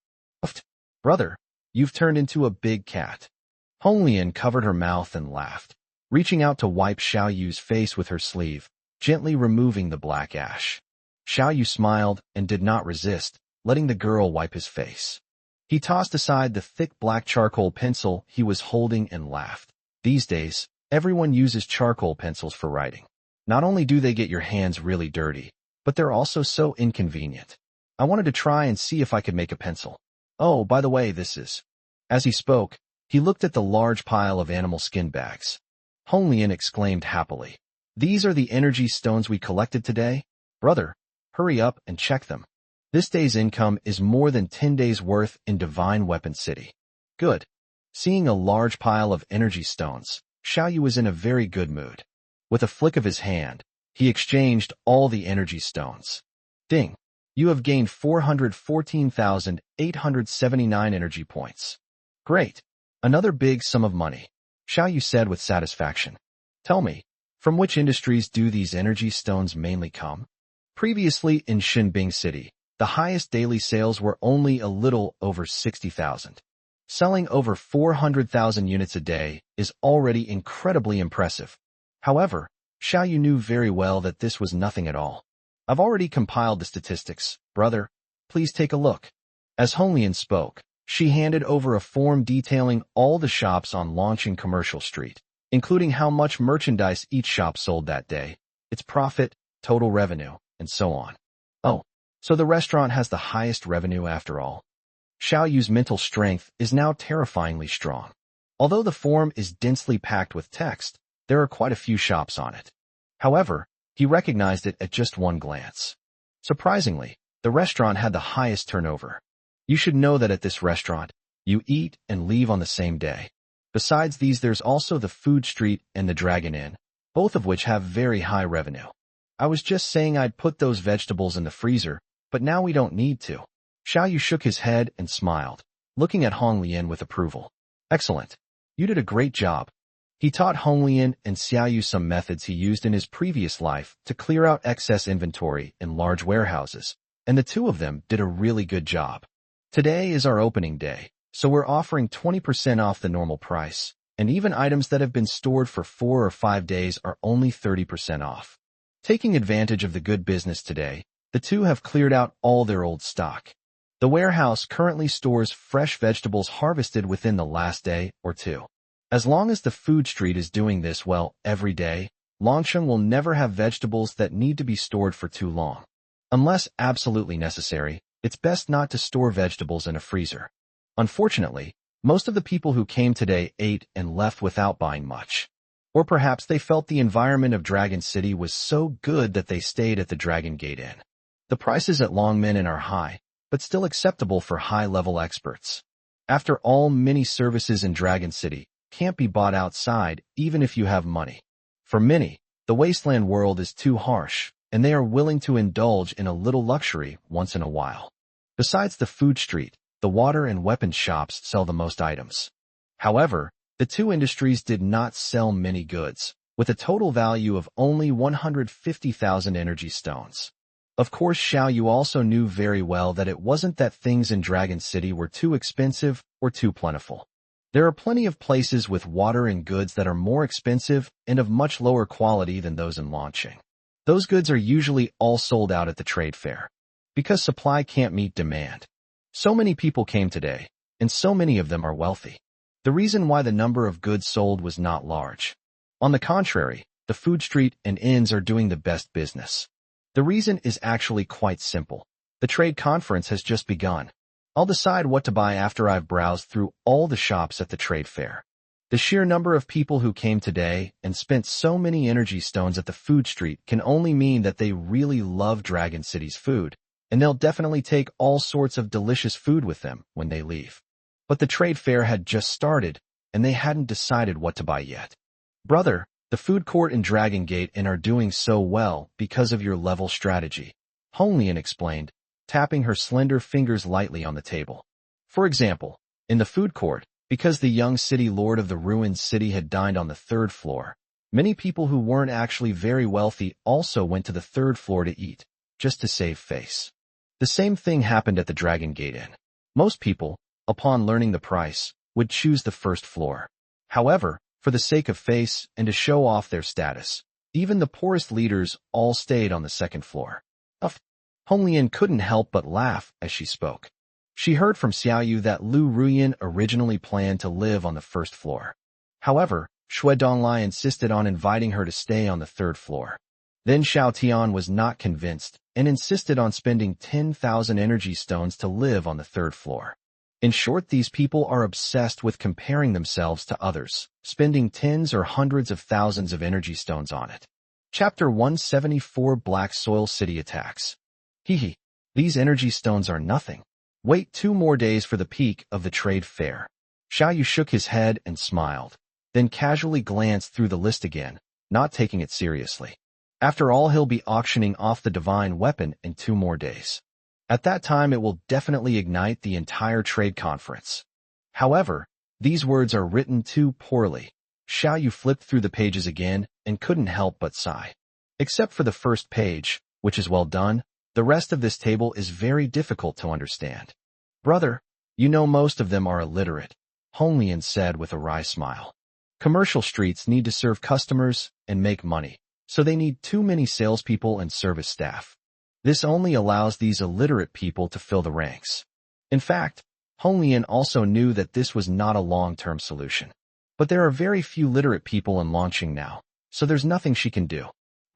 "Brother, you've turned into a big cat." Hong Lian covered her mouth and laughed, reaching out to wipe Xiao Yu's face with her sleeve, gently removing the black ash. Xiao Yu smiled and did not resist, letting the girl wipe his face. He tossed aside the thick black charcoal pencil he was holding and laughed. These days, everyone uses charcoal pencils for writing. Not only do they get your hands really dirty, but they're also so inconvenient. I wanted to try and see if I could make a pencil. Oh, by the way, this is... As he spoke, he looked at the large pile of animal skin bags. Hong Lian exclaimed happily. "These are the energy stones we collected today? Brother, hurry up and check them. This day's income is more than 10 days' worth in Divine Weapon City." "Good. Seeing a large pile of energy stones, Xiao Yu was in a very good mood. With a flick of his hand, he exchanged all the energy stones. Ding! You have gained 414,879 energy points. Great! Another big sum of money, Xiao Yu said with satisfaction. Tell me, from which industries do these energy stones mainly come? Previously in Xinbing City, the highest daily sales were only a little over 60,000. Selling over 400,000 units a day is already incredibly impressive. However, Xiao Yu knew very well that this was nothing at all. I've already compiled the statistics, brother. Please take a look. As Honglian spoke, she handed over a form detailing all the shops on launching Commercial Street, including how much merchandise each shop sold that day, its profit, total revenue, and so on. Oh, so the restaurant has the highest revenue after all. Xiao Yu's mental strength is now terrifyingly strong. Although the form is densely packed with text, there are quite a few shops on it. However, he recognized it at just one glance. Surprisingly, the restaurant had the highest turnover. You should know that at this restaurant, you eat and leave on the same day. Besides these, there's also the Food Street and the Dragon Inn, both of which have very high revenue. I was just saying I'd put those vegetables in the freezer, but now we don't need to. Xiao Yu shook his head and smiled, looking at Hong Lian with approval. Excellent. You did a great job. He taught Hong Lian and Xiao Yu some methods he used in his previous life to clear out excess inventory in large warehouses, and the two of them did a really good job. Today is our opening day, so we're offering 20% off the normal price, and even items that have been stored for 4 or 5 days are only 30% off. Taking advantage of the good business today, the two have cleared out all their old stock. The warehouse currently stores fresh vegetables harvested within the last day or two. As long as the Food Street is doing this well every day, Longsheng will never have vegetables that need to be stored for too long. Unless absolutely necessary, it's best not to store vegetables in a freezer. Unfortunately, most of the people who came today ate and left without buying much. Or perhaps they felt the environment of Dragon City was so good that they stayed at the Dragon Gate Inn. The prices at Longmen are high, but still acceptable for high-level experts. After all, many services in Dragon City can't be bought outside even if you have money. For many, the Wasteland world is too harsh, and they are willing to indulge in a little luxury once in a while. Besides the Food Street, the water and weapons shops sell the most items. However, the two industries did not sell many goods, with a total value of only 150,000 energy stones. Of course, Xiao Yu also knew very well that it wasn't that things in Dragon City were too expensive or too plentiful. There are plenty of places with water and goods that are more expensive and of much lower quality than those in Longsheng. Those goods are usually all sold out at the trade fair, because supply can't meet demand. So many people came today, and so many of them are wealthy. The reason why the number of goods sold was not large. On the contrary, the Food Street and inns are doing the best business. The reason is actually quite simple. The trade conference has just begun. I'll decide what to buy after I've browsed through all the shops at the trade fair. The sheer number of people who came today and spent so many energy stones at the Food Street can only mean that they really love Dragon City's food, and they'll definitely take all sorts of delicious food with them when they leave. But the trade fair had just started, and they hadn't decided what to buy yet. Brother, the food court and Dragon Gate Inn are doing so well because of your level strategy, Hong Lian explained, tapping her slender fingers lightly on the table. For example, in the food court, because the young city lord of the ruined city had dined on the 3rd floor, many people who weren't actually very wealthy also went to the 3rd floor to eat, just to save face. The same thing happened at the Dragon Gate Inn. Most people, upon learning the price, would choose the 1st floor. However, for the sake of face and to show off their status, even the poorest leaders all stayed on the 2nd floor. Hong Lian couldn't help but laugh as she spoke. She heard from Xiao Yu that Lu Ruyan originally planned to live on the 1st floor. However, Xue Donglai insisted on inviting her to stay on the 3rd floor. Then Xiao Tian was not convinced and insisted on spending 10,000 energy stones to live on the 3rd floor. In short, these people are obsessed with comparing themselves to others, spending tens or hundreds of thousands of energy stones on it. Chapter 174 Black Soil City Attacks. These energy stones are nothing. Wait 2 more days for the peak of the trade fair. Xiao Yu shook his head and smiled, then casually glanced through the list again, not taking it seriously. After all, he'll be auctioning off the divine weapon in 2 more days. At that time, it will definitely ignite the entire trade conference. However, these words are written too poorly. Xiao Yu flipped through the pages again and couldn't help but sigh. Except for the first page, which is well done, the rest of this table is very difficult to understand. Brother, you know most of them are illiterate, Hong Lian said with a wry smile. Commercial streets need to serve customers and make money, so they need too many salespeople and service staff. This only allows these illiterate people to fill the ranks. In fact, Hong Lian also knew that this was not a long-term solution. But there are very few literate people in launching now, so there's nothing she can do.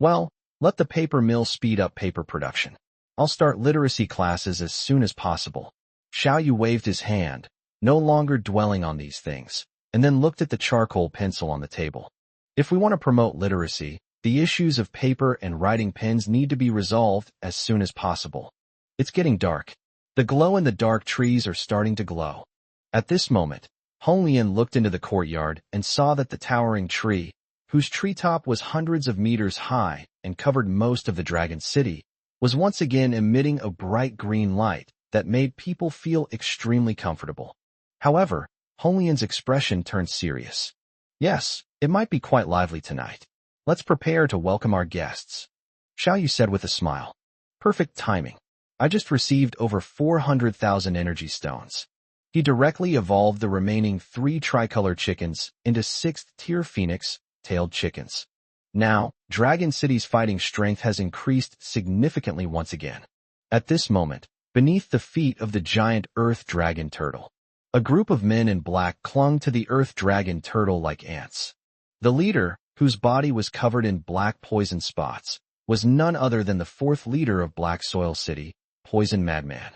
Well, let the paper mill speed up paper production. I'll start literacy classes as soon as possible. Xiao Yu waved his hand, no longer dwelling on these things, and then looked at the charcoal pencil on the table. If we want to promote literacy, the issues of paper and writing pens need to be resolved as soon as possible. It's getting dark. The glow-in-the-dark trees are starting to glow. At this moment, Hong Lian looked into the courtyard and saw that the towering tree, whose treetop was hundreds of meters high and covered most of the Dragon City, was once again emitting a bright green light that made people feel extremely comfortable. However, Hong Lian's expression turned serious. Yes, it might be quite lively tonight. Let's prepare to welcome our guests, Xiao Yu said with a smile. Perfect timing. I just received over 400,000 energy stones. He directly evolved the remaining 3 tricolor chickens into 6th-tier phoenix-tailed chickens. Now, Dragon City's fighting strength has increased significantly once again. At this moment, beneath the feet of the giant earth dragon turtle, a group of men in black clung to the earth dragon turtle like ants. The leader, whose body was covered in black poison spots, was none other than the 4th leader of Black Soil City, Poison Madman.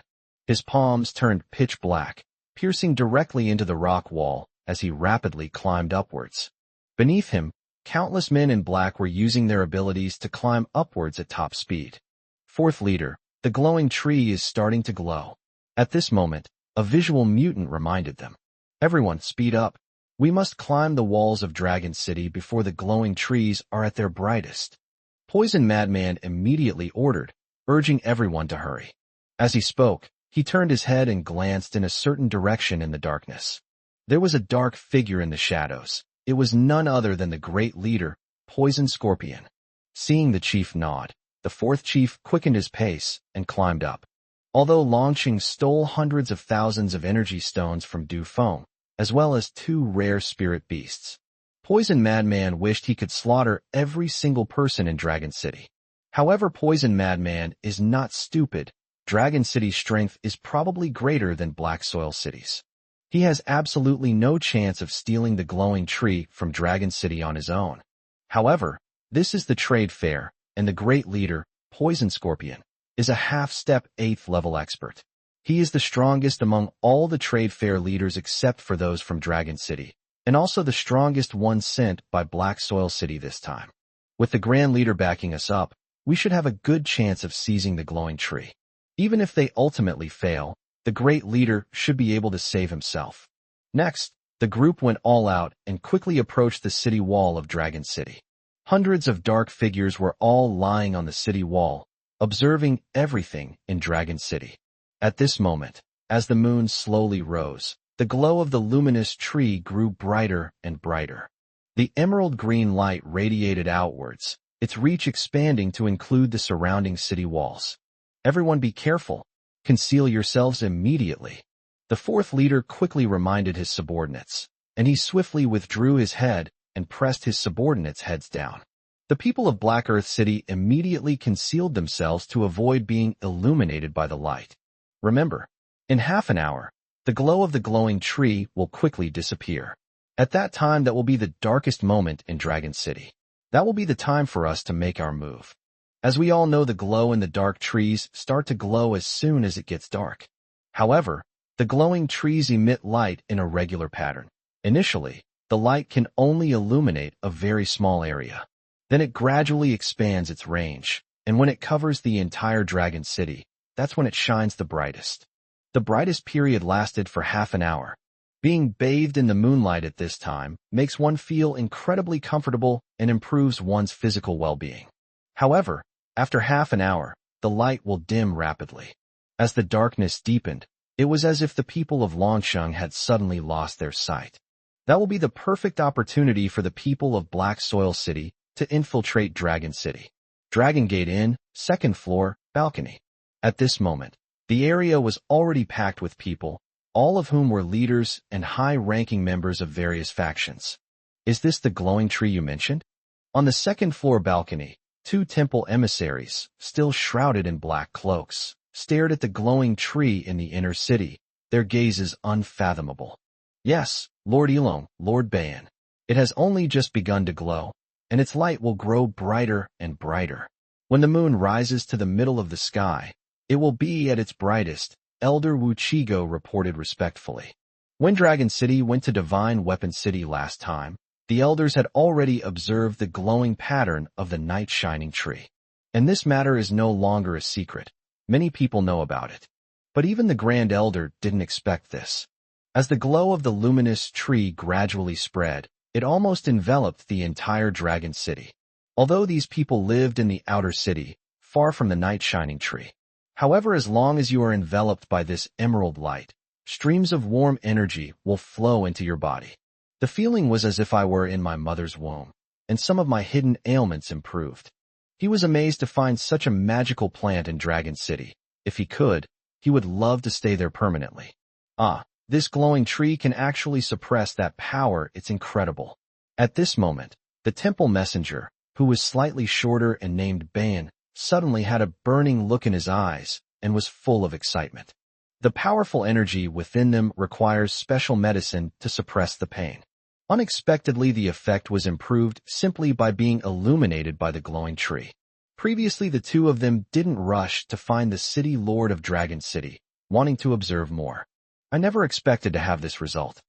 His palms turned pitch black, piercing directly into the rock wall as he rapidly climbed upwards. Beneath him, countless men in black were using their abilities to climb upwards at top speed. 4th leader, the glowing tree is starting to glow. At this moment, a visual mutant reminded them. Everyone, speed up. We must climb the walls of Dragon City before the glowing trees are at their brightest. Poison Madman immediately ordered, urging everyone to hurry. As he spoke, he turned his head and glanced in a certain direction in the darkness. There was a dark figure in the shadows. It was none other than the great leader, Poison Scorpion. Seeing the chief nod, the 4th chief quickened his pace and climbed up. Although launching stole hundreds of thousands of energy stones from Du Feng, as well as 2 rare spirit beasts, Poison Madman wished he could slaughter every single person in Dragon City. However, Poison Madman is not stupid. Dragon City's strength is probably greater than Black Soil City's. He has absolutely no chance of stealing the glowing tree from Dragon City on his own. However, this is the trade fair, and the great leader, Poison Scorpion, is a half-step 8th level expert. He is the strongest among all the trade fair leaders except for those from Dragon City, and also the strongest one sent by Black Soil City this time. With the Grand Leader backing us up, we should have a good chance of seizing the glowing tree. Even if they ultimately fail, the great leader should be able to save himself. Next, the group went all out and quickly approached the city wall of Dragon City. Hundreds of dark figures were all lying on the city wall, observing everything in Dragon City. At this moment, as the moon slowly rose, the glow of the luminous tree grew brighter and brighter. The emerald green light radiated outwards, its reach expanding to include the surrounding city walls. Everyone be careful. Conceal yourselves immediately. The 4th leader quickly reminded his subordinates, and he swiftly withdrew his head and pressed his subordinates' heads down. The people of Black Earth City immediately concealed themselves to avoid being illuminated by the light. Remember, in half an hour, the glow of the glowing tree will quickly disappear. At that time, that will be the darkest moment in Dragon City. That will be the time for us to make our move. As we all know, the glow in the dark trees start to glow as soon as it gets dark. However, the glowing trees emit light in a regular pattern. Initially, the light can only illuminate a very small area. Then it gradually expands its range, and when it covers the entire Dragon City, that's when it shines the brightest. The brightest period lasted for half an hour. Being bathed in the moonlight at this time makes one feel incredibly comfortable and improves one's physical well-being. However, after half an hour, the light will dim rapidly. As the darkness deepened, it was as if the people of Longsheng had suddenly lost their sight. That will be the perfect opportunity for the people of Black Soil City to infiltrate Dragon City. Dragon Gate Inn, second floor, balcony. At this moment, the area was already packed with people, all of whom were leaders and high-ranking members of various factions. Is this the glowing tree you mentioned? On the second floor balcony, two temple emissaries, still shrouded in black cloaks, stared at the glowing tree in the inner city, their gazes unfathomable. Yes, Lord Elong, Lord Bayan. It has only just begun to glow, and its light will grow brighter and brighter. When the moon rises to the middle of the sky, it will be at its brightest, Elder Wu Chigo reported respectfully. When Dragon City went to Divine Weapon City last time, the elders had already observed the glowing pattern of the night shining tree. And this matter is no longer a secret. Many people know about it. But even the Grand Elder didn't expect this. As the glow of the luminous tree gradually spread, it almost enveloped the entire Dragon City. Although these people lived in the outer city, far from the night shining tree. However, as long as you are enveloped by this emerald light, streams of warm energy will flow into your body. The feeling was as if I were in my mother's womb, and some of my hidden ailments improved. He was amazed to find such a magical plant in Dragon City. If he could, he would love to stay there permanently. This glowing tree can actually suppress that power. It's incredible. At this moment, the temple messenger, who was slightly shorter and named Bayan, suddenly had a burning look in his eyes and was full of excitement. The powerful energy within them requires special medicine to suppress the pain. Unexpectedly, the effect was improved simply by being illuminated by the glowing tree. Previously, the two of them didn't rush to find the city lord of Dragon City, wanting to observe more. I never expected to have this result.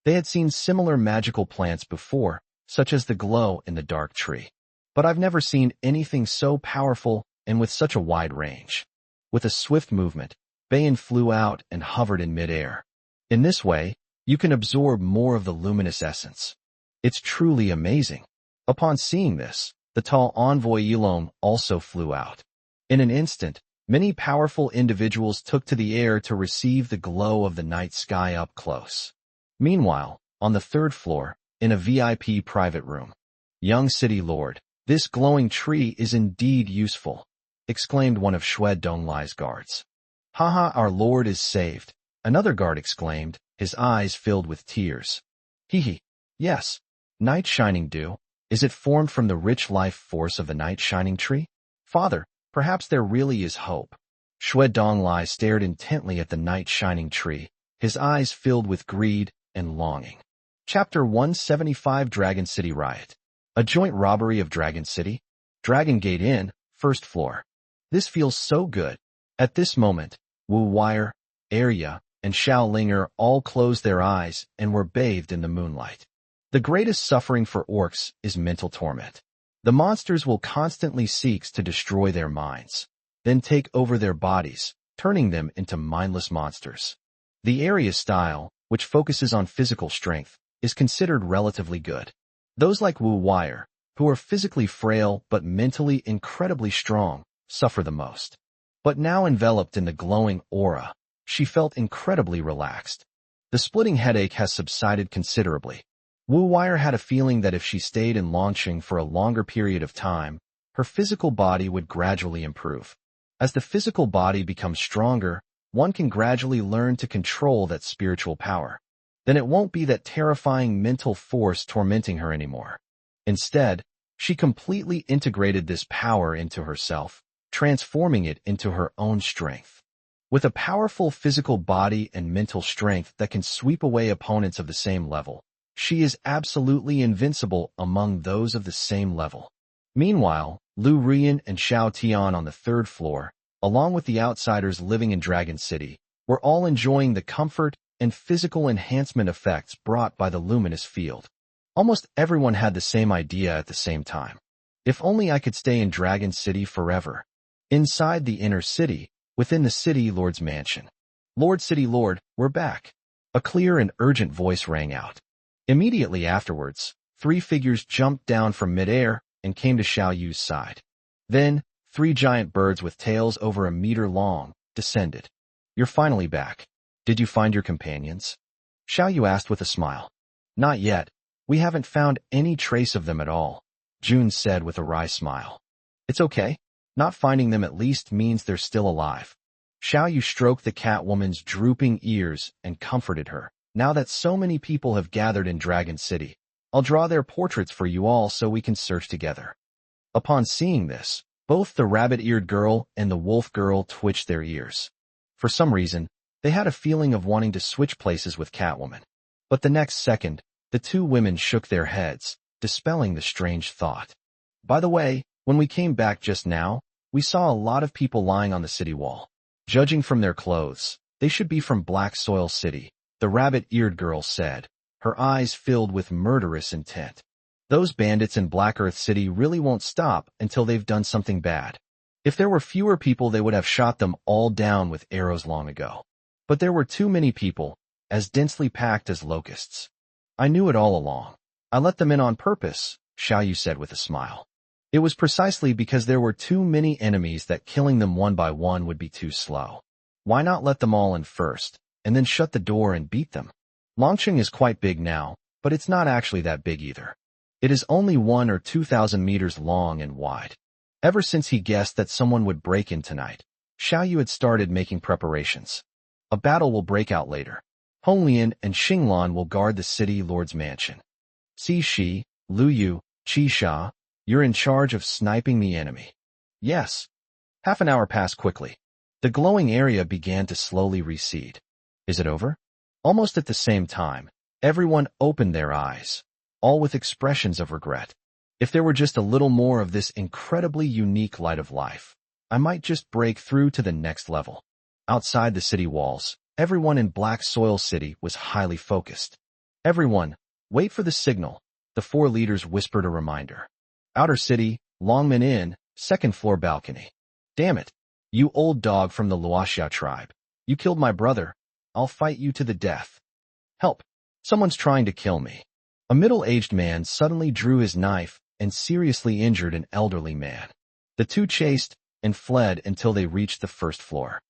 They had seen similar magical plants before, such as the glow in the dark tree. But I've never seen anything so powerful and with such a wide range. With a swift movement, Bayan flew out and hovered in midair. In this way, you can absorb more of the luminous essence. It's truly amazing. Upon seeing this, the tall envoy Elong also flew out. In an instant, many powerful individuals took to the air to receive the glow of the night sky up close. Meanwhile, on the third floor, in a VIP private room, young city lord, this glowing tree is indeed useful, exclaimed one of Xue Donglai's guards. Haha, our lord is saved, another guard exclaimed, his eyes filled with tears. Hehe. Yes. Night shining dew. Is it formed from the rich life force of the night shining tree? Father, perhaps there really is hope. Xue Donglai stared intently at the night shining tree, his eyes filled with greed and longing. Chapter 175 Dragon City Riot. A joint robbery of Dragon City? Dragon Gate Inn, first floor. This feels so good. At this moment, Wu Wire, Arya, and Xiao Linger all closed their eyes and were bathed in the moonlight. The greatest suffering for orcs is mental torment. The monsters will constantly seek to destroy their minds, then take over their bodies, turning them into mindless monsters. The Arya style, which focuses on physical strength, is considered relatively good. Those like Wu Wire, who are physically frail but mentally incredibly strong, suffer the most. But now enveloped in the glowing aura, she felt incredibly relaxed. The splitting headache has subsided considerably. Wu Wire had a feeling that if she stayed in Longsheng for a longer period of time, her physical body would gradually improve. As the physical body becomes stronger, one can gradually learn to control that spiritual power. Then it won't be that terrifying mental force tormenting her anymore. Instead, she completely integrated this power into herself, transforming it into her own strength. With a powerful physical body and mental strength that can sweep away opponents of the same level, she is absolutely invincible among those of the same level. Meanwhile, Lu Rian and Xiao Tian on the third floor, along with the outsiders living in Dragon City, were all enjoying the comfort and physical enhancement effects brought by the luminous field. Almost everyone had the same idea at the same time. If only I could stay in Dragon City forever. Inside the inner city, within the city lord's mansion. Lord City Lord, we're back. A clear and urgent voice rang out. Immediately afterwards, 3 figures jumped down from midair and came to Xiao Yu's side. Then, 3 giant birds with tails over a meter long descended. You're finally back. Did you find your companions? Xiao Yu asked with a smile. Not yet. We haven't found any trace of them at all, June said with a wry smile. It's okay. Not finding them at least means they're still alive. Xiao Yu stroked the Catwoman's drooping ears and comforted her. Now that so many people have gathered in Dragon City, I'll draw their portraits for you all so we can search together. Upon seeing this, both the rabbit-eared girl and the wolf girl twitched their ears. For some reason, they had a feeling of wanting to switch places with Catwoman. But the next second, the 2 women shook their heads, dispelling the strange thought. By the way, when we came back just now, we saw a lot of people lying on the city wall. Judging from their clothes, they should be from Black Soil City, the rabbit-eared girl said, her eyes filled with murderous intent. Those bandits in Black Earth City really won't stop until they've done something bad. If there were fewer people, they would have shot them all down with arrows long ago. But there were too many people, as densely packed as locusts. I knew it all along. I let them in on purpose, Xiao Yu said with a smile. It was precisely because there were too many enemies that killing them one by one would be too slow. Why not let them all in first, and then shut the door and beat them? Longqing is quite big now, but it's not actually that big either. It is only 1 or 2,000 meters long and wide. Ever since he guessed that someone would break in tonight, Xiao Yu had started making preparations. A battle will break out later. Honglian and Xinglan will guard the city lord's mansion. Shi, Lu Yu, Qisha, you're in charge of sniping the enemy. Yes. Half an hour passed quickly. The glowing area began to slowly recede. Is it over? Almost at the same time, everyone opened their eyes, all with expressions of regret. If there were just a little more of this incredibly unique light of life, I might just break through to the next level. Outside the city walls, everyone in Black Soil City was highly focused. Everyone, wait for the signal, the 4 leaders whispered a reminder. Outer City, Longman Inn, 2nd floor balcony. Damn it, you old dog from the Luoxia tribe. You killed my brother. I'll fight you to the death. Help. Someone's trying to kill me. A middle-aged man suddenly drew his knife and seriously injured an elderly man. The 2 chased and fled until they reached the 1st floor.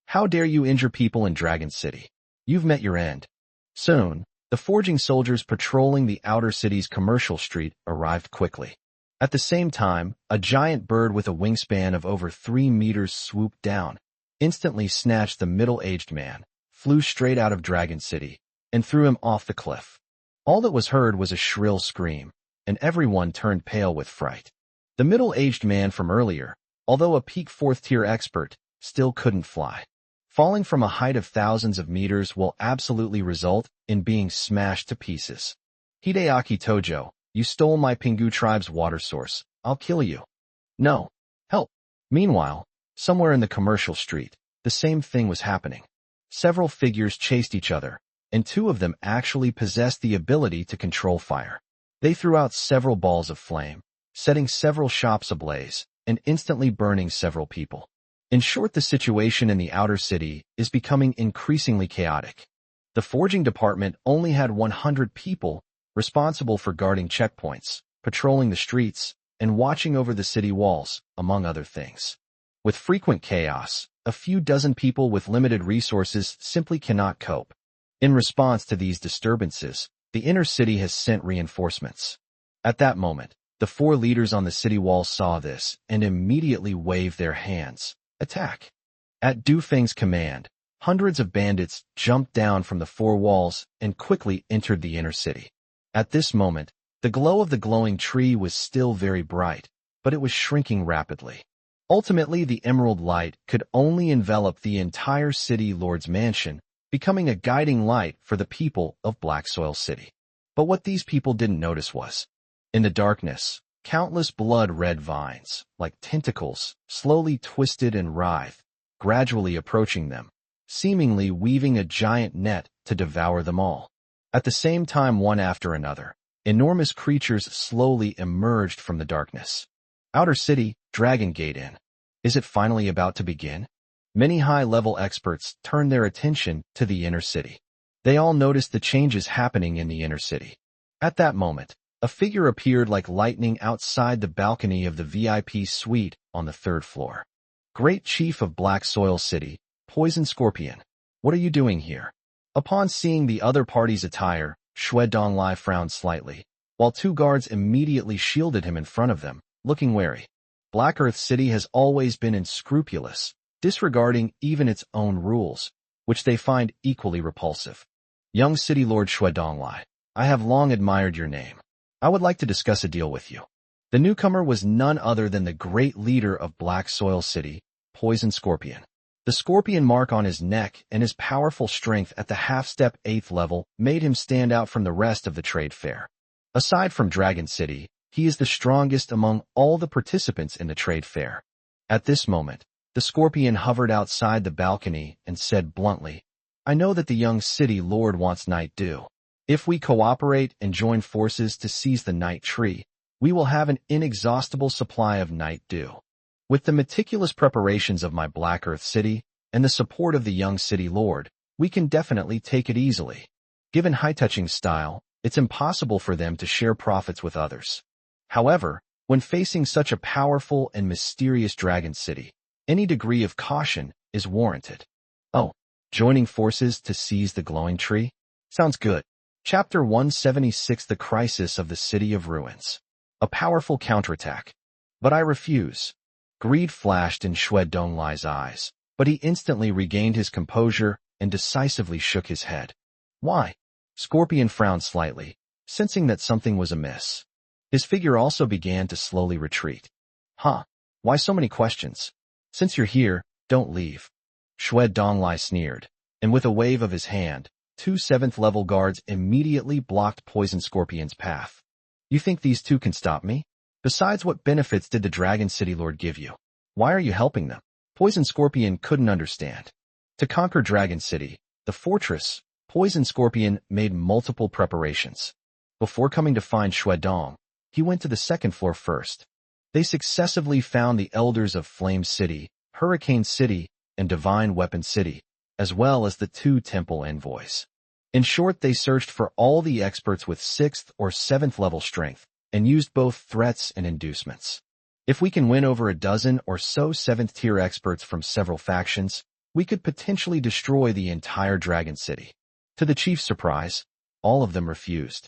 How dare you injure people in Dragon City? You've met your end. Soon, the forging soldiers patrolling the outer city's commercial street arrived quickly. At the same time, a giant bird with a wingspan of over 3 meters swooped down, instantly snatched the middle-aged man, flew straight out of Dragon City, and threw him off the cliff. All that was heard was a shrill scream, and everyone turned pale with fright. The middle-aged man from earlier, although a peak 4th-tier expert, still couldn't fly. Falling from a height of thousands of meters will absolutely result in being smashed to pieces. Hideaki Tojo, you stole my Pingu tribe's water source. I'll kill you. No. Help. Meanwhile, somewhere in the commercial street, the same thing was happening. Several figures chased each other, and 2 of them actually possessed the ability to control fire. They threw out several balls of flame, setting several shops ablaze, and instantly burning several people. In short, the situation in the outer city is becoming increasingly chaotic. The forging department only had 100 people responsible for guarding checkpoints, patrolling the streets, and watching over the city walls, among other things. With frequent chaos, a few dozen people with limited resources simply cannot cope. In response to these disturbances, the inner city has sent reinforcements. At that moment, the 4 leaders on the city wall saw this and immediately waved their hands. Attack! At Du Feng's command, hundreds of bandits jumped down from the 4 walls and quickly entered the inner city. At this moment, the glow of the glowing tree was still very bright, but it was shrinking rapidly. Ultimately, the emerald light could only envelop the entire city lord's mansion, becoming a guiding light for the people of Black Soil City. But what these people didn't notice was, in the darkness, countless blood-red vines, like tentacles, slowly twisted and writhed, gradually approaching them, seemingly weaving a giant net to devour them all. At the same time, one after another, enormous creatures slowly emerged from the darkness. Outer City, Dragon Gate Inn. Is it finally about to begin? Many high-level experts turned their attention to the inner city. They all noticed the changes happening in the inner city. At that moment, a figure appeared like lightning outside the balcony of the VIP suite on the 3rd floor. Great Chief of Black Soil City, Poison Scorpion, what are you doing here? Upon seeing the other party's attire, Xue Donglai frowned slightly, while 2 guards immediately shielded him in front of them, looking wary. Black Earth City has always been unscrupulous, disregarding even its own rules, which they find equally repulsive. Young City Lord Xue Donglai, I have long admired your name. I would like to discuss a deal with you. The newcomer was none other than the great leader of Black Soil City, Poison Scorpion. The scorpion mark on his neck and his powerful strength at the half-step 8th level made him stand out from the rest of the trade fair. Aside from Dragon City, he is the strongest among all the participants in the trade fair. At this moment, the scorpion hovered outside the balcony and said bluntly, I know that the young city lord wants Night Dew. If we cooperate and join forces to seize the Night Tree, we will have an inexhaustible supply of Night Dew. With the meticulous preparations of my Black Earth City and the support of the young city lord, we can definitely take it easily. Given high-touching style, it's impossible for them to share profits with others. However, when facing such a powerful and mysterious dragon city, any degree of caution is warranted. Oh, joining forces to seize the glowing tree? Sounds good. Chapter 176, The Crisis of the City of Ruins. A powerful counterattack. But I refuse. Greed flashed in Xue Donglai's eyes, but he instantly regained his composure and decisively shook his head. Why? Scorpion frowned slightly, sensing that something was amiss. His figure also began to slowly retreat. Huh? Why so many questions? Since you're here, don't leave. Xue Donglai sneered, and with a wave of his hand, 2 7th-level guards immediately blocked Poison Scorpion's path. You think these 2 can stop me? Besides, what benefits did the Dragon City Lord give you? Why are you helping them? Poison Scorpion couldn't understand. To conquer Dragon City, the fortress, Poison Scorpion made multiple preparations. Before coming to find Xue Dong, he went to the 2nd floor first. They successively found the elders of Flame City, Hurricane City, and Divine Weapon City, as well as the 2 temple envoys. In short, they searched for all the experts with 6th or 7th level strength, and used both threats and inducements. If we can win over a dozen or so 7th-tier experts from several factions, we could potentially destroy the entire Dragon City. To the chief's surprise, all of them refused.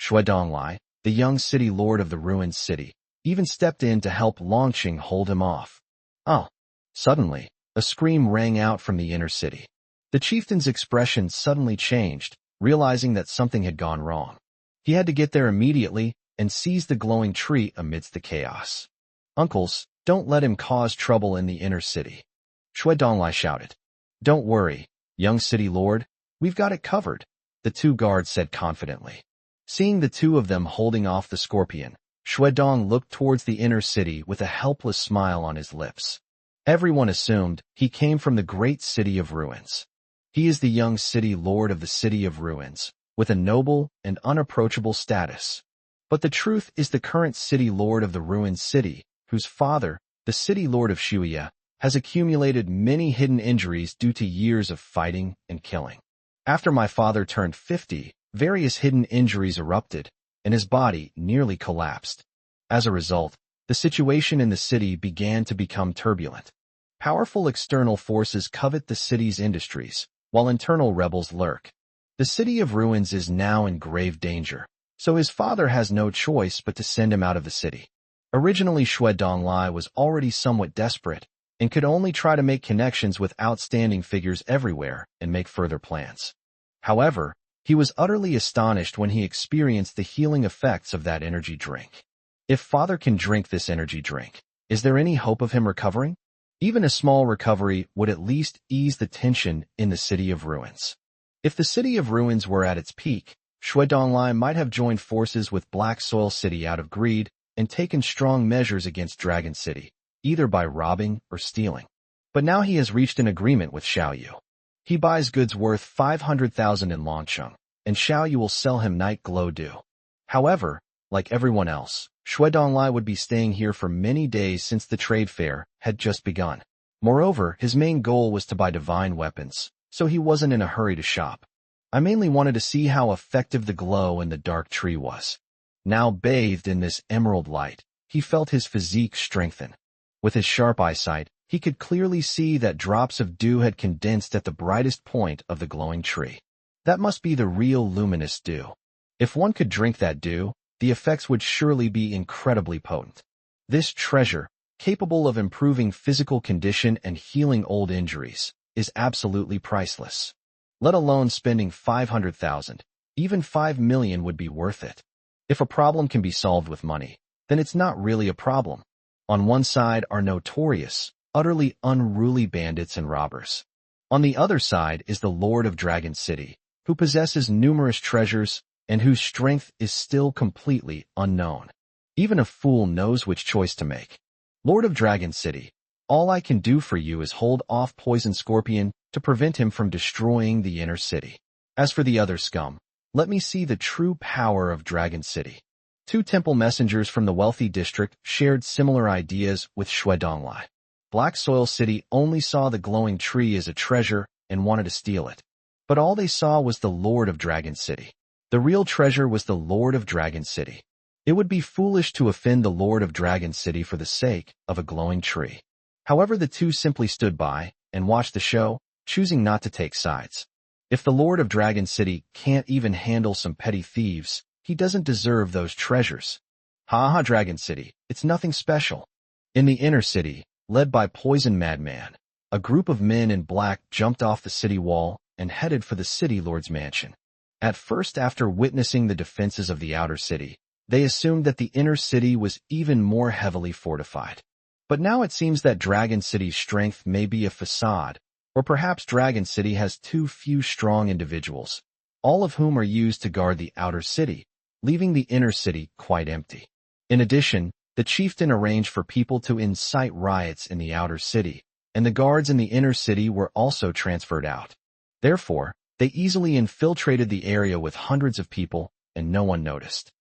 Xue Donglai, the young city lord of the ruined city, even stepped in to help Longqing hold him off. Oh! Suddenly, a scream rang out from the inner city. The chieftain's expression suddenly changed, realizing that something had gone wrong. He had to get there immediately and seize the glowing tree amidst the chaos. Uncles, don't let him cause trouble in the inner city. Xue Donglai shouted. Don't worry, young city lord, we've got it covered, the 2 guards said confidently. Seeing the 2 of them holding off the scorpion, Xue Dong looked towards the inner city with a helpless smile on his lips. Everyone assumed he came from the great city of ruins. He is the young city lord of the city of ruins, with a noble and unapproachable status. But the truth is the current city lord of the ruined city, whose father, the city lord of Xiao, has accumulated many hidden injuries due to years of fighting and killing. After my father turned 50, various hidden injuries erupted, and his body nearly collapsed. As a result, the situation in the city began to become turbulent. Powerful external forces covet the city's industries, while internal rebels lurk. The city of ruins is now in grave danger, so his father has no choice but to send him out of the city. Originally, Xue Donglai was already somewhat desperate and could only try to make connections with outstanding figures everywhere and make further plans. However, he was utterly astonished when he experienced the healing effects of that energy drink. If father can drink this energy drink, is there any hope of him recovering? Even a small recovery would at least ease the tension in the city of ruins. If the city of ruins were at its peak, Xue Donglai might have joined forces with Black Soil City out of greed and taken strong measures against Dragon City, either by robbing or stealing. But now he has reached an agreement with Xiao Yu. He buys goods worth 500,000 in Longqing, and Xiao Yu will sell him Night Glow Dew. However, like everyone else, Xue Donglai would be staying here for many days since the trade fair had just begun. Moreover, his main goal was to buy divine weapons, so he wasn't in a hurry to shop. I mainly wanted to see how effective the glow in the dark tree was. Now bathed in this emerald light, he felt his physique strengthen. With his sharp eyesight, he could clearly see that drops of dew had condensed at the brightest point of the glowing tree. That must be the real luminous dew. If one could drink that dew, the effects would surely be incredibly potent. This treasure, capable of improving physical condition and healing old injuries, is absolutely priceless. Let alone spending 500,000, even 5 million would be worth it. If a problem can be solved with money, then it's not really a problem. On one side are notorious, utterly unruly bandits and robbers. On the other side is the Lord of Dragon City, who possesses numerous treasures and whose strength is still completely unknown. Even a fool knows which choice to make. Lord of Dragon City, all I can do for you is hold off Poison Scorpion to prevent him from destroying the inner city. As for the other scum, let me see the true power of Dragon City. Two temple messengers from the wealthy district shared similar ideas with Shui Donglai. Black Soil City only saw the glowing tree as a treasure and wanted to steal it. But all they saw was the Lord of Dragon City. The real treasure was the Lord of Dragon City. It would be foolish to offend the Lord of Dragon City for the sake of a glowing tree. However, the two simply stood by and watched the show, choosing not to take sides. If the Lord of Dragon City can't even handle some petty thieves, he doesn't deserve those treasures. Ha, Dragon City, it's nothing special. In the inner city, led by Poison Madman, a group of men in black jumped off the city wall and headed for the city lord's mansion. At first, after witnessing the defenses of the outer city, they assumed that the inner city was even more heavily fortified. But now it seems that Dragon City's strength may be a facade, or perhaps Dragon City has too few strong individuals, all of whom are used to guard the outer city, leaving the inner city quite empty. In addition, the chieftain arranged for people to incite riots in the outer city, and the guards in the inner city were also transferred out. Therefore, they easily infiltrated the area with hundreds of people, and no one noticed.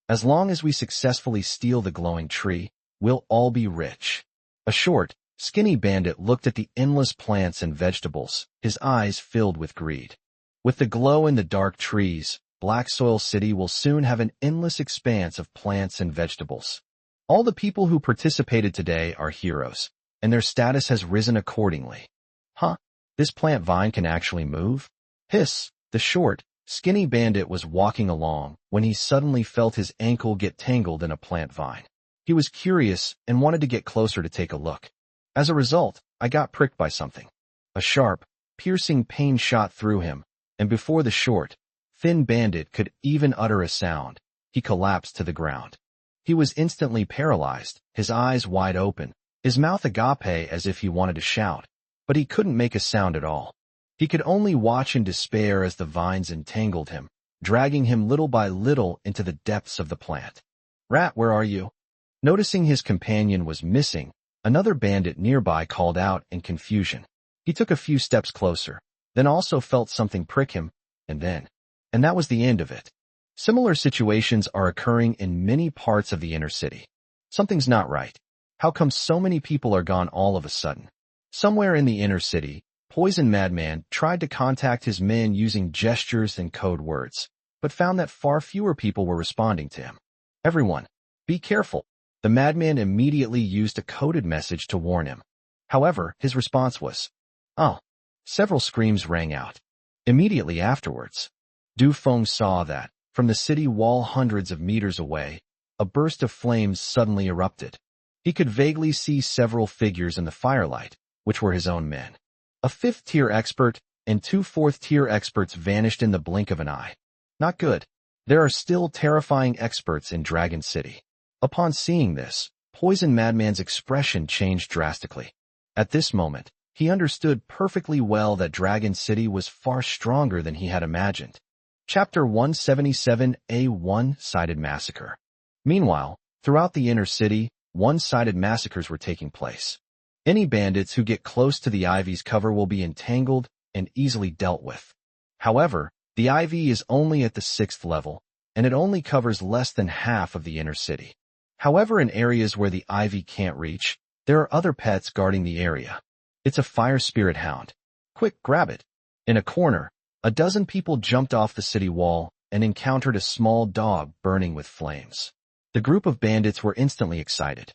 As long as we successfully steal the glowing tree, we'll all be rich. A short, skinny bandit looked at the endless plants and vegetables, his eyes filled with greed. With the glow in the dark trees, Black Soil City will soon have an endless expanse of plants and vegetables. All the people who participated today are heroes, and their status has risen accordingly. This plant vine can actually move? Hiss, the short, skinny bandit was walking along when he suddenly felt his ankle get tangled in a plant vine. He was curious and wanted to get closer to take a look. As a result, I got pricked by something. A sharp, piercing pain shot through him, and before the short, thin bandit could even utter a sound, he collapsed to the ground. He was instantly paralyzed, his eyes wide open, his mouth agape as if he wanted to shout, but he couldn't make a sound at all. He could only watch in despair as the vines entangled him, dragging him little by little into the depths of the plant. Rat, where are you? Noticing his companion was missing, another bandit nearby called out in confusion. He took a few steps closer, then also felt something prick him, and that was the end of it. Similar situations are occurring in many parts of the inner city. Something's not right. How come so many people are gone all of a sudden? Somewhere in the inner city, Poison Madman tried to contact his men using gestures and code words, but found that far fewer people were responding to him. Everyone, be careful. The madman immediately used a coded message to warn him. However, his response was, "Oh." Several screams rang out. Immediately afterwards, Du Feng saw that, from the city wall hundreds of meters away, a burst of flames suddenly erupted. He could vaguely see several figures in the firelight, which were his own men. A 5th-tier expert and 2 4th-tier experts vanished in the blink of an eye. Not good. There are still terrifying experts in Dragon City. Upon seeing this, Poison Madman's expression changed drastically. At this moment, he understood perfectly well that Dragon City was far stronger than he had imagined. Chapter 177, A One-Sided Massacre. Meanwhile, throughout the inner city, one-sided massacres were taking place. Any bandits who get close to the ivy's cover will be entangled and easily dealt with. However, the ivy is only at the 6th level, and it only covers less than half of the inner city. However, in areas where the ivy can't reach, there are other pets guarding the area. It's a fire spirit hound. Quick, grab it. In a corner, A dozen people jumped off the city wall and encountered a small dog burning with flames. The group of bandits were instantly excited.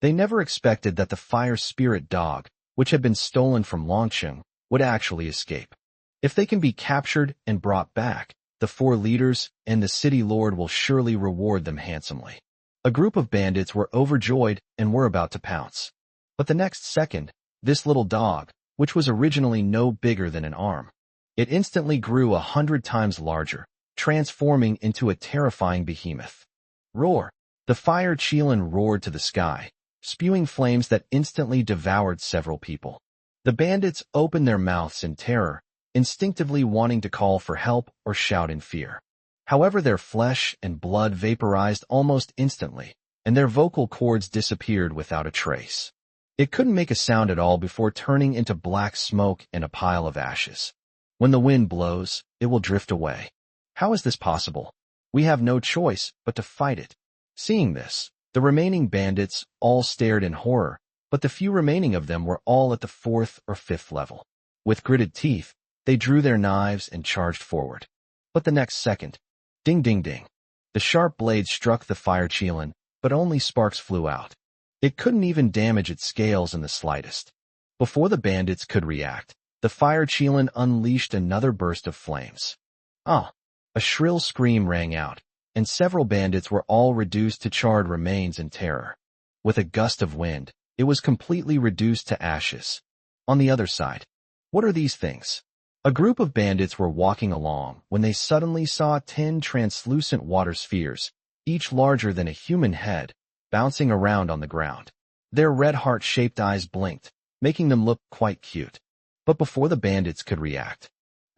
They never expected that the fire spirit dog, which had been stolen from Longqing, would actually escape. If they can be captured and brought back, the four leaders and the city lord will surely reward them handsomely. A group of bandits were overjoyed and were about to pounce. But the next second, this little dog, which was originally no bigger than an arm, it instantly grew 100 times larger, transforming into a terrifying behemoth. Roar! The fire Qilin roared to the sky, spewing flames that instantly devoured several people. The bandits opened their mouths in terror, instinctively wanting to call for help or shout in fear. However, their flesh and blood vaporized almost instantly, and their vocal cords disappeared without a trace. It couldn't make a sound at all before turning into black smoke and a pile of ashes. When the wind blows, it will drift away. How is this possible? We have no choice but to fight it. Seeing this, the remaining bandits all stared in horror, but the few remaining of them were all at the 4th or 5th level. With gritted teeth, they drew their knives and charged forward. But the next second, ding ding ding, the sharp blade struck the fire Qilin, but only sparks flew out. It couldn't even damage its scales in the slightest. Before the bandits could react, the fire Qilin unleashed another burst of flames. Ah! A shrill scream rang out, and several bandits were all reduced to charred remains in terror. With a gust of wind, it was completely reduced to ashes. On the other side, what are these things? A group of bandits were walking along when they suddenly saw 10 translucent water spheres, each larger than a human head, bouncing around on the ground. Their red heart-shaped eyes blinked, making them look quite cute. But before the bandits could react,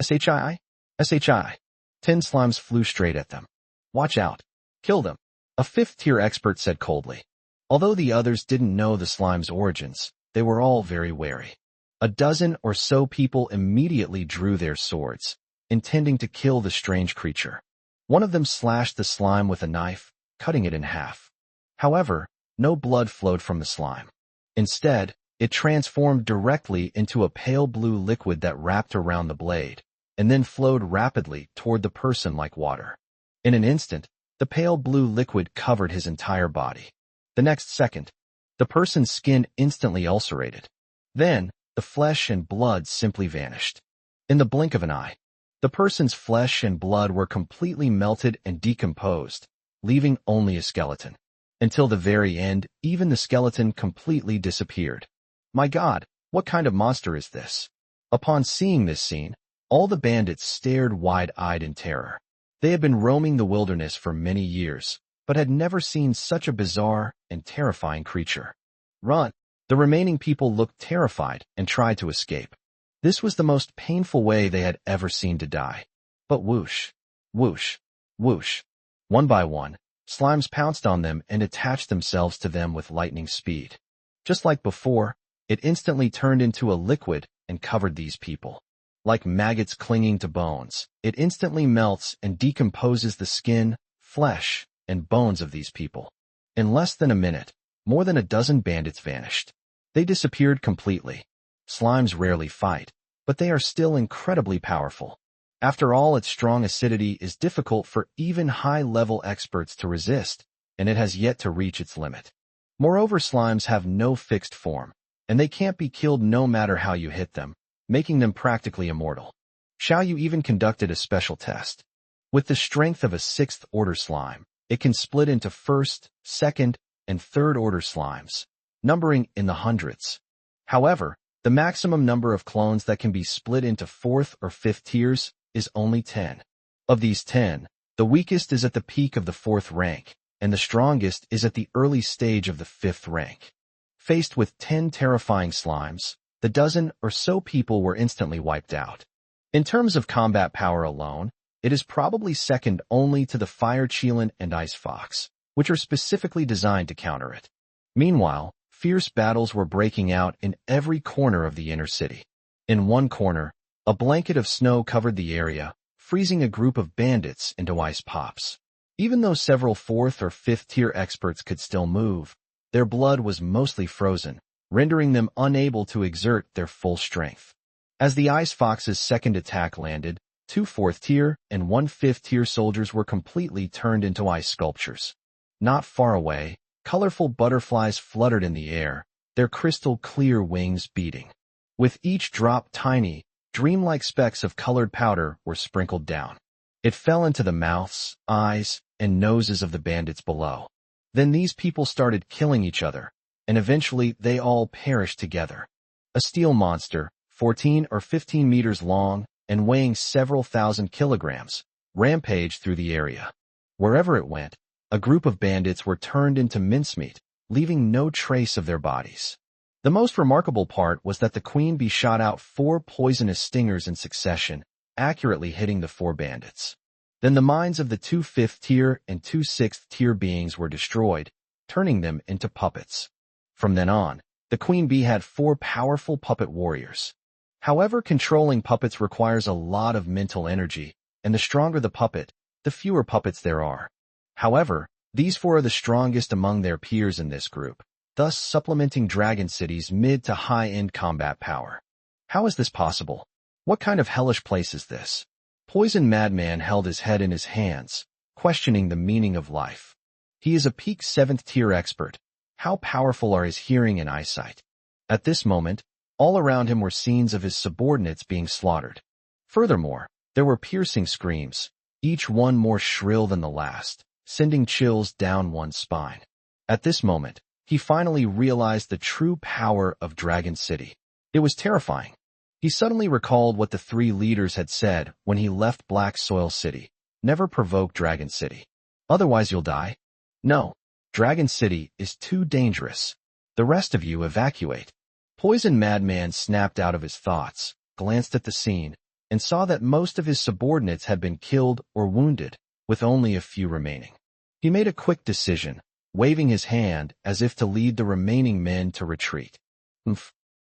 SHI? 10 slimes flew straight at them. Watch out. Kill them, a 5th-tier expert said coldly. Although the others didn't know the slime's origins, they were all very wary. A dozen or so people immediately drew their swords, intending to kill the strange creature. One of them slashed the slime with a knife, cutting it in half. However, no blood flowed from the slime. Instead, it transformed directly into a pale blue liquid that wrapped around the blade, and then flowed rapidly toward the person like water. In an instant, the pale blue liquid covered his entire body. The next second, the person's skin instantly ulcerated. Then, the flesh and blood simply vanished. In the blink of an eye, the person's flesh and blood were completely melted and decomposed, leaving only a skeleton. Until the very end, even the skeleton completely disappeared. My God, what kind of monster is this? Upon seeing this scene, all the bandits stared wide-eyed in terror. They had been roaming the wilderness for many years, but had never seen such a bizarre and terrifying creature. Run! The remaining people looked terrified and tried to escape. This was the most painful way they had ever seen to die. But whoosh, whoosh, whoosh. One by one, slimes pounced on them and attached themselves to them with lightning speed. Just like before, it instantly turned into a liquid and covered these people. Like maggots clinging to bones, it instantly melts and decomposes the skin, flesh, and bones of these people. In less than a minute, more than a dozen bandits vanished. They disappeared completely. Slimes rarely fight, but they are still incredibly powerful. After all, its strong acidity is difficult for even high-level experts to resist, and it has yet to reach its limit. Moreover, slimes have no fixed form, and they can't be killed no matter how you hit them, making them practically immortal. Xiao Yu even conducted a special test. With the strength of a 6th-order slime, it can split into 1st, 2nd, and 3rd-order slimes, numbering in the hundreds. However, the maximum number of clones that can be split into 4th or 5th tiers is only 10. Of these 10, the weakest is at the peak of the 4th rank, and the strongest is at the early stage of the 5th rank. Faced with 10 terrifying slimes, the dozen or so people were instantly wiped out. In terms of combat power alone, it is probably second only to the Fire Qilin and Ice Fox, which are specifically designed to counter it. Meanwhile, fierce battles were breaking out in every corner of the inner city. In one corner, a blanket of snow covered the area, freezing a group of bandits into ice pops. Even though several 4th or 5th tier experts could still move, their blood was mostly frozen, rendering them unable to exert their full strength. As the Ice Fox's second attack landed, 2 4th-tier and 1 5th-tier soldiers were completely turned into ice sculptures. Not far away, colorful butterflies fluttered in the air, their crystal-clear wings beating. With each drop tiny, dreamlike specks of colored powder were sprinkled down. It fell into the mouths, eyes, and noses of the bandits below. Then these people started killing each other, and eventually they all perished together. A steel monster, 14 or 15 meters long and weighing several thousand kilograms, rampaged through the area. Wherever it went, a group of bandits were turned into mincemeat, leaving no trace of their bodies. The most remarkable part was that the queen bee shot out 4 poisonous stingers in succession, accurately hitting the 4 bandits. Then the minds of the 2 5th-tier and 2 6th-tier beings were destroyed, turning them into puppets. From then on, the queen bee had 4 powerful puppet warriors. However, controlling puppets requires a lot of mental energy, and the stronger the puppet, the fewer puppets there are. However, these 4 are the strongest among their peers in this group, thus supplementing Dragon City's mid to high-end combat power. How is this possible? What kind of hellish place is this? Poison Madman held his head in his hands, questioning the meaning of life. He is a peak 7th-tier expert. How powerful are his hearing and eyesight? At this moment, all around him were scenes of his subordinates being slaughtered. Furthermore, there were piercing screams, each one more shrill than the last, sending chills down one's spine. At this moment, he finally realized the true power of Dragon City. It was terrifying. He suddenly recalled what the 3 leaders had said when he left Black Soil City. Never provoke Dragon City. Otherwise you'll die. No, Dragon City is too dangerous. The rest of you evacuate. Poison Madman snapped out of his thoughts, glanced at the scene, and saw that most of his subordinates had been killed or wounded, with only a few remaining. He made a quick decision, waving his hand as if to lead the remaining men to retreat.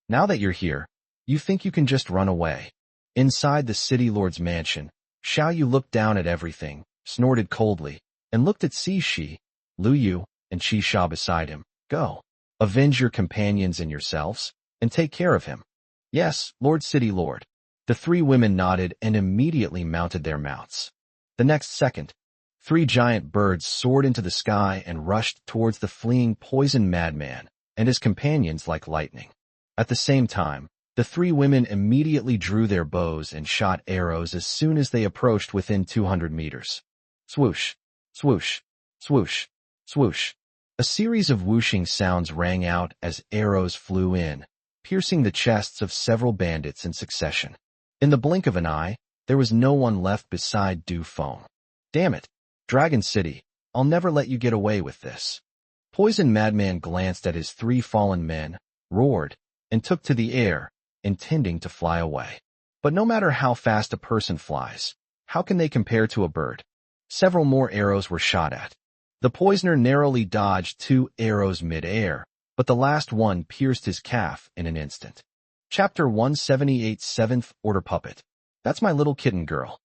Now that you're here, you think you can just run away. Inside the city lord's mansion, Xiao Yu looked down at everything, snorted coldly, and looked at Shi, Lu Yu, and Qi Sha beside him. Go. Avenge your companions and yourselves, and take care of him. Yes, Lord City Lord. The 3 women nodded and immediately mounted their mounts. The next second, 3 giant birds soared into the sky and rushed towards the fleeing Poison Madman and his companions like lightning. At the same time, the 3 women immediately drew their bows and shot arrows as soon as they approached within 200 meters. Swoosh, swoosh, swoosh, swoosh. A series of whooshing sounds rang out as arrows flew in, piercing the chests of several bandits in succession. In the blink of an eye, there was no one left beside Du Feng. Damn it, Dragon City, I'll never let you get away with this. Poison Madman glanced at his 3 fallen men, roared, and took to the air, intending to fly away. But no matter how fast a person flies, how can they compare to a bird? Several more arrows were shot at. The poisoner narrowly dodged 2 arrows mid-air, but the last one pierced his calf in an instant. Chapter 178 7th Order Puppet. That's my little kitten girl.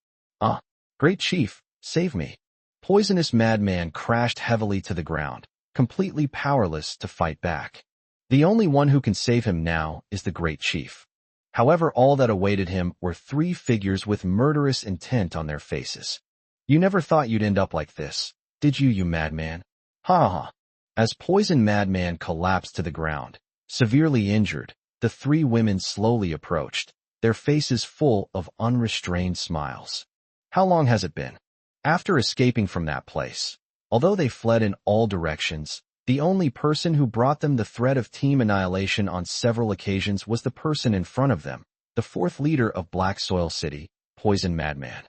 Great Chief, save me. Poisonous Madman crashed heavily to the ground, completely powerless to fight back. The only one who can save him now is the Great Chief. However, all that awaited him were 3 figures with murderous intent on their faces. You never thought you'd end up like this, did you, you madman? Ha ha. As Poison Madman collapsed to the ground, severely injured, the 3 women slowly approached, their faces full of unrestrained smiles. How long has it been? After escaping from that place, although they fled in all directions, the only person who brought them the threat of team annihilation on several occasions was the person in front of them, the 4th leader of Black Soil City, Poison Madman.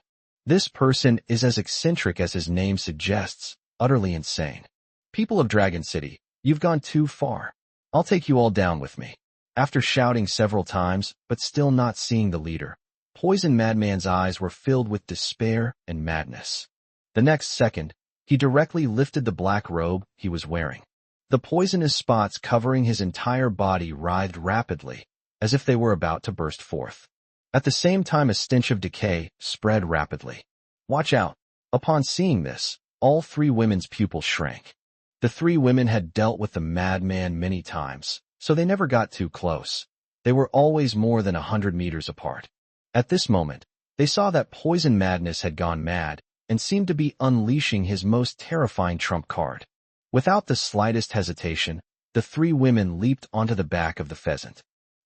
This person is as eccentric as his name suggests, utterly insane. People of Dragon City, you've gone too far. I'll take you all down with me. After shouting several times, but still not seeing the leader, Poison Madman's eyes were filled with despair and madness. The next second, he directly lifted the black robe he was wearing. The poisonous spots covering his entire body writhed rapidly, as if they were about to burst forth. At the same time, a stench of decay spread rapidly. Watch out! Upon seeing this, all 3 women's pupils shrank. The 3 women had dealt with the madman many times, so they never got too close. They were always more than 100 meters apart. At this moment, They saw that Poison Madness had gone mad and seemed to be unleashing his most terrifying trump card. Without the slightest hesitation, the three women leaped onto the back of the pheasant.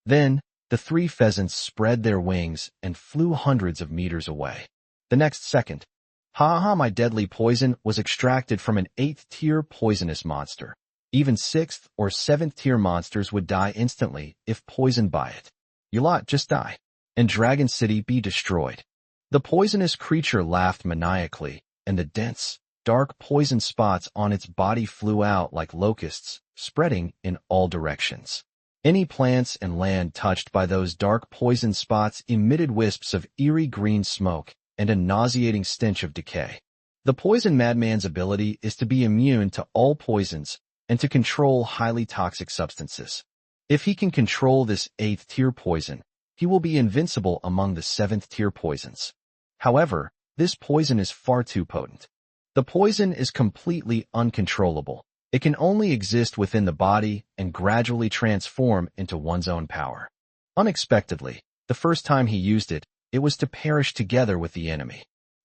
Then, the three pheasants spread their wings and flew hundreds of meters away. The next second, my deadly poison was extracted from an 8th-tier poisonous monster. Even 6th or 7th-tier monsters would die instantly if poisoned by it. You lot just die, and Dragon City be destroyed. The poisonous creature laughed maniacally, and the dense, dark poison spots on its body flew out like locusts, spreading in all directions. Any plants and land touched by those dark poison spots emitted wisps of eerie green smoke and a nauseating stench of decay. The Poison Madman's ability is to be immune to all poisons and to control highly toxic substances. If he can control this 8th-tier poison, he will be invincible among the 7th-tier poisons. However, this poison is far too potent. The poison is completely uncontrollable. It can only exist within the body and gradually transform into one's own power. Unexpectedly, the first time he used it, it was to perish together with the enemy.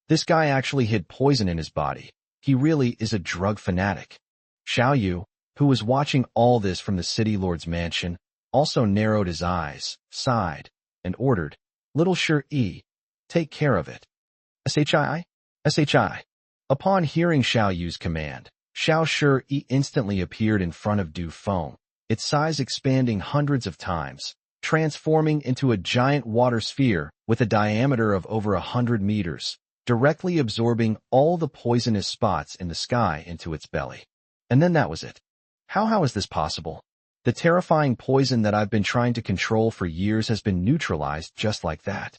This guy actually hid poison in his body. He really is a drug fanatic. Xiao Yu, who was watching all this from the city lord's mansion, also narrowed his eyes, sighed, and ordered, "Little Shi, take care of it." "Shi? Shi." Upon hearing Xiao Yu's command, Xiao Shi instantly appeared in front of Du Feng, its size expanding hundreds of times, transforming into a giant water sphere with a diameter of over 100 meters, directly absorbing all the poisonous spots in the sky into its belly. And then that was it. How is this possible? The terrifying poison that I've been trying to control for years has been neutralized just like that.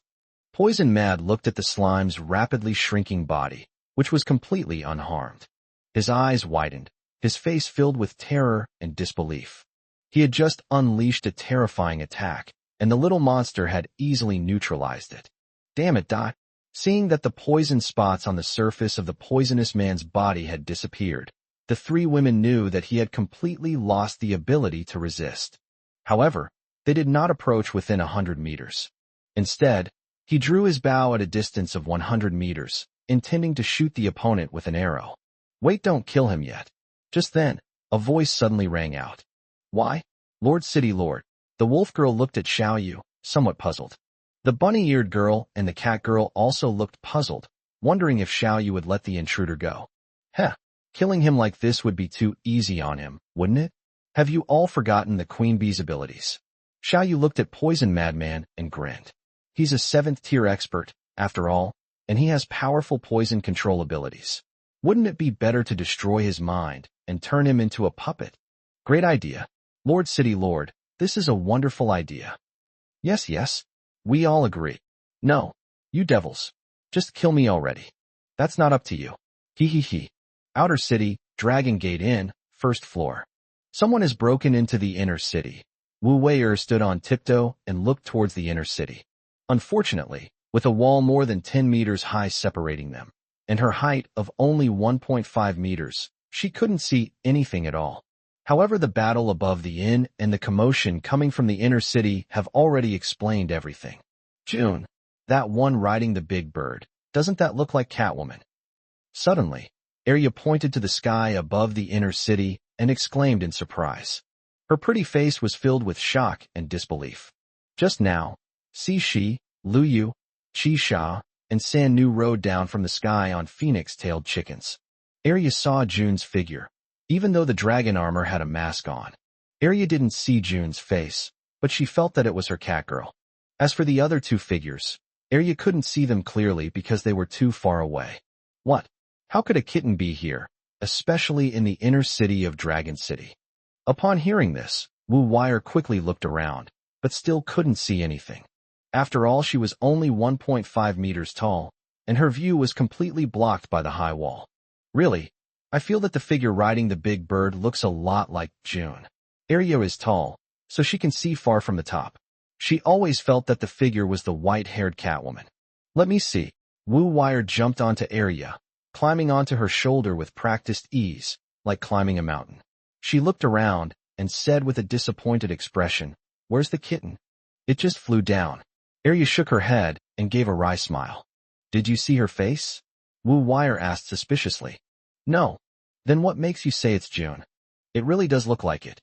Poison Mad looked at the slime's rapidly shrinking body, which was completely unharmed. His eyes widened, his face filled with terror and disbelief. He had just unleashed a terrifying attack, and the little monster had easily neutralized it. Damn it, Dot. Seeing that the poison spots on the surface of the poisonous man's body had disappeared, the three women knew that he had completely lost the ability to resist. However, they did not approach within 100 meters. Instead, he drew his bow at a distance of 100 meters, intending to shoot the opponent with an arrow. Wait, don't kill him yet. Just then, a voice suddenly rang out. Why? Lord City Lord. The wolf girl looked at Xiao Yu, somewhat puzzled. The bunny-eared girl and the cat girl also looked puzzled, wondering if Xiao Yu would let the intruder go. Heh. Killing him like this would be too easy on him, wouldn't it? Have you all forgotten the Queen Bee's abilities? Xiao Yu looked at Poison Madman and grinned. He's a 7th-tier expert, after all, and he has powerful poison control abilities. Wouldn't it be better to destroy his mind and turn him into a puppet? Great idea. Lord City Lord, this is a wonderful idea. Yes, we all agree. No, you devils. Just kill me already. That's not up to you. He. Outer City, Dragon Gate Inn, 1st floor. Someone has broken into the inner city. Wu Wei'er stood on tiptoe and looked towards the inner city. Unfortunately, with a wall more than 10 meters high separating them, and her height of only 1.5 meters, she couldn't see anything at all. However, the battle above the inn and the commotion coming from the inner city have already explained everything. June, that one riding the big bird, doesn't that look like Catwoman? Suddenly, Arya pointed to the sky above the inner city and exclaimed in surprise. Her pretty face was filled with shock and disbelief. Just now, Shi, Lu Yu, Qi Sha, and San Nu rode down from the sky on phoenix-tailed chickens. Arya saw June's figure, even though the dragon armor had a mask on. Arya didn't see June's face, but she felt that it was her cat girl. As for the other two figures, Arya couldn't see them clearly because they were too far away. What? How could a kitten be here, especially in the inner city of Dragon City? Upon hearing this, Wu Wei'er quickly looked around, but still couldn't see anything. After all, she was only 1.5 meters tall, and her view was completely blocked by the high wall. Really, I feel that the figure riding the big bird looks a lot like June. Arya is tall, so she can see far from the top. She always felt that the figure was the white-haired Catwoman. Let me see. Wu Wei'er jumped onto Arya, climbing onto her shoulder with practiced ease, like climbing a mountain. She looked around and said with a disappointed expression, "Where's the kitten? It just flew down." Arya shook her head and gave a wry smile. Did you see her face? Wu Wire asked suspiciously. No. Then what makes you say it's June? It really does look like it.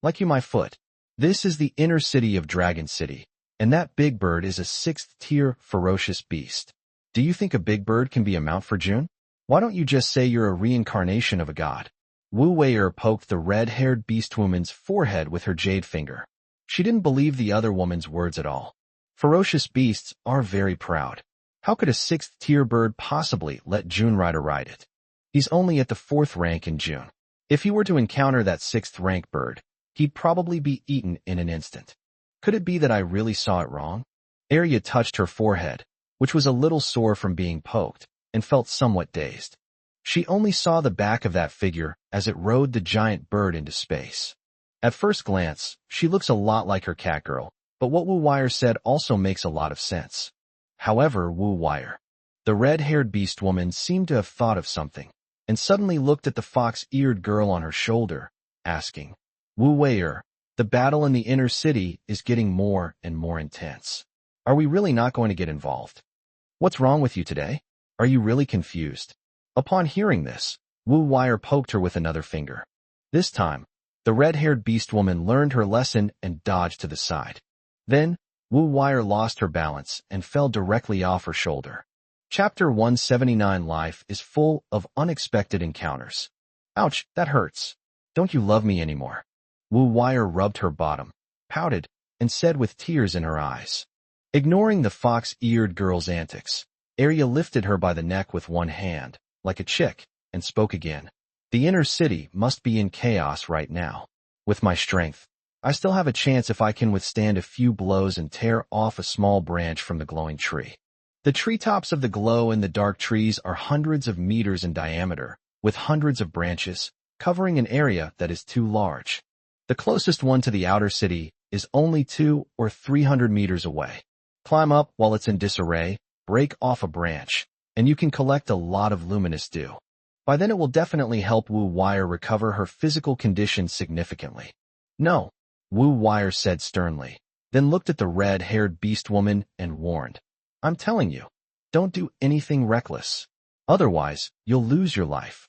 Like you my foot. This is the inner city of Dragon City, and that big bird is a 6th-tier ferocious beast. Do you think a big bird can be a mount for June? Why don't you just say you're a reincarnation of a god? Wu Wei'er poked the red-haired beast-woman's forehead with her jade finger. She didn't believe the other woman's words at all. Ferocious beasts are very proud. How could a 6th-tier bird possibly let June Rider ride it? He's only at the 4th rank in June. If he were to encounter that 6th-rank bird, he'd probably be eaten in an instant. Could it be that I really saw it wrong? Arya touched her forehead, which was a little sore from being poked, and felt somewhat dazed. She only saw the back of that figure as it rode the giant bird into space. At first glance, she looks a lot like her cat girl, but what Wu Wire said also makes a lot of sense. However, Wu Wire, the red-haired beast woman, seemed to have thought of something, and suddenly looked at the fox-eared girl on her shoulder, asking, Wu Wei'er, the battle in the inner city is getting more and more intense. Are we really not going to get involved? What's wrong with you today? Are you really confused? Upon hearing this, Wu Wire poked her with another finger. This time, the red-haired beast woman learned her lesson and dodged to the side. Then, Wu Wire lost her balance and fell directly off her shoulder. Chapter 179 Life is full of unexpected encounters. Ouch, that hurts. Don't you love me anymore? Wu Wire rubbed her bottom, pouted, and said with tears in her eyes. Ignoring the fox-eared girl's antics, Arya lifted her by the neck with one hand, like a chick, and spoke again. The inner city must be in chaos right now. With my strength, I still have a chance if I can withstand a few blows and tear off a small branch from the glowing tree. The treetops of the glow-in-the-dark trees are hundreds of meters in diameter, with hundreds of branches, covering an area that is too large. The closest one to the outer city is only 200 or 300 meters away. Climb up while it's in disarray, break off a branch, and you can collect a lot of luminous dew. By then it will definitely help Wu Wire recover her physical condition significantly. No, Wu Wire said sternly, then looked at the red-haired beast woman and warned. I'm telling you, don't do anything reckless. Otherwise, you'll lose your life.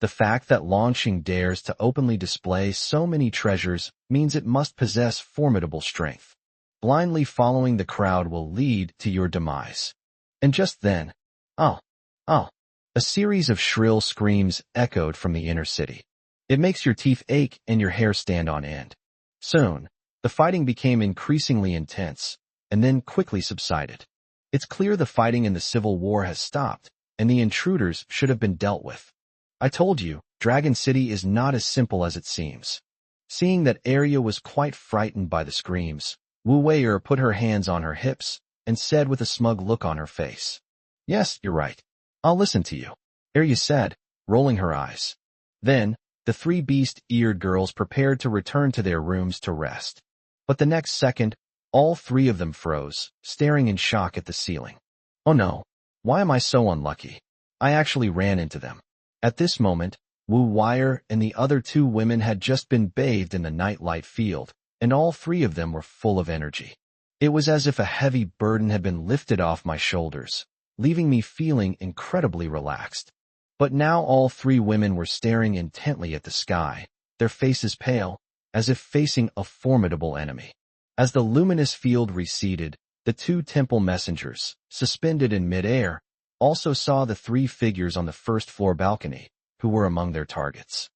The fact that Longxing dares to openly display so many treasures means it must possess formidable strength. Blindly following the crowd will lead to your demise. And just then, oh, a series of shrill screams echoed from the inner city. It makes your teeth ache and your hair stand on end. Soon, the fighting became increasingly intense, and then quickly subsided. It's clear the fighting in the civil war has stopped, and the intruders should have been dealt with. I told you, Dragon City is not as simple as it seems. Seeing that Arya was quite frightened by the screams, Wu Wei'er put her hands on her hips and said with a smug look on her face. Yes, you're right. I'll listen to you, Arya said, rolling her eyes. Then, the 3 beast-eared girls prepared to return to their rooms to rest. But the next second, all 3 of them froze, staring in shock at the ceiling. Oh no, why am I so unlucky? I actually ran into them. At this moment, Wu Wire and the other 2 women had just been bathed in the nightlight field, and all 3 of them were full of energy. It was as if a heavy burden had been lifted off my shoulders, leaving me feeling incredibly relaxed. But now all 3 women were staring intently at the sky, their faces pale, as if facing a formidable enemy. As the luminous field receded, the 2 temple messengers, suspended in mid-air, also saw the 3 figures on the first-floor balcony, who were among their targets.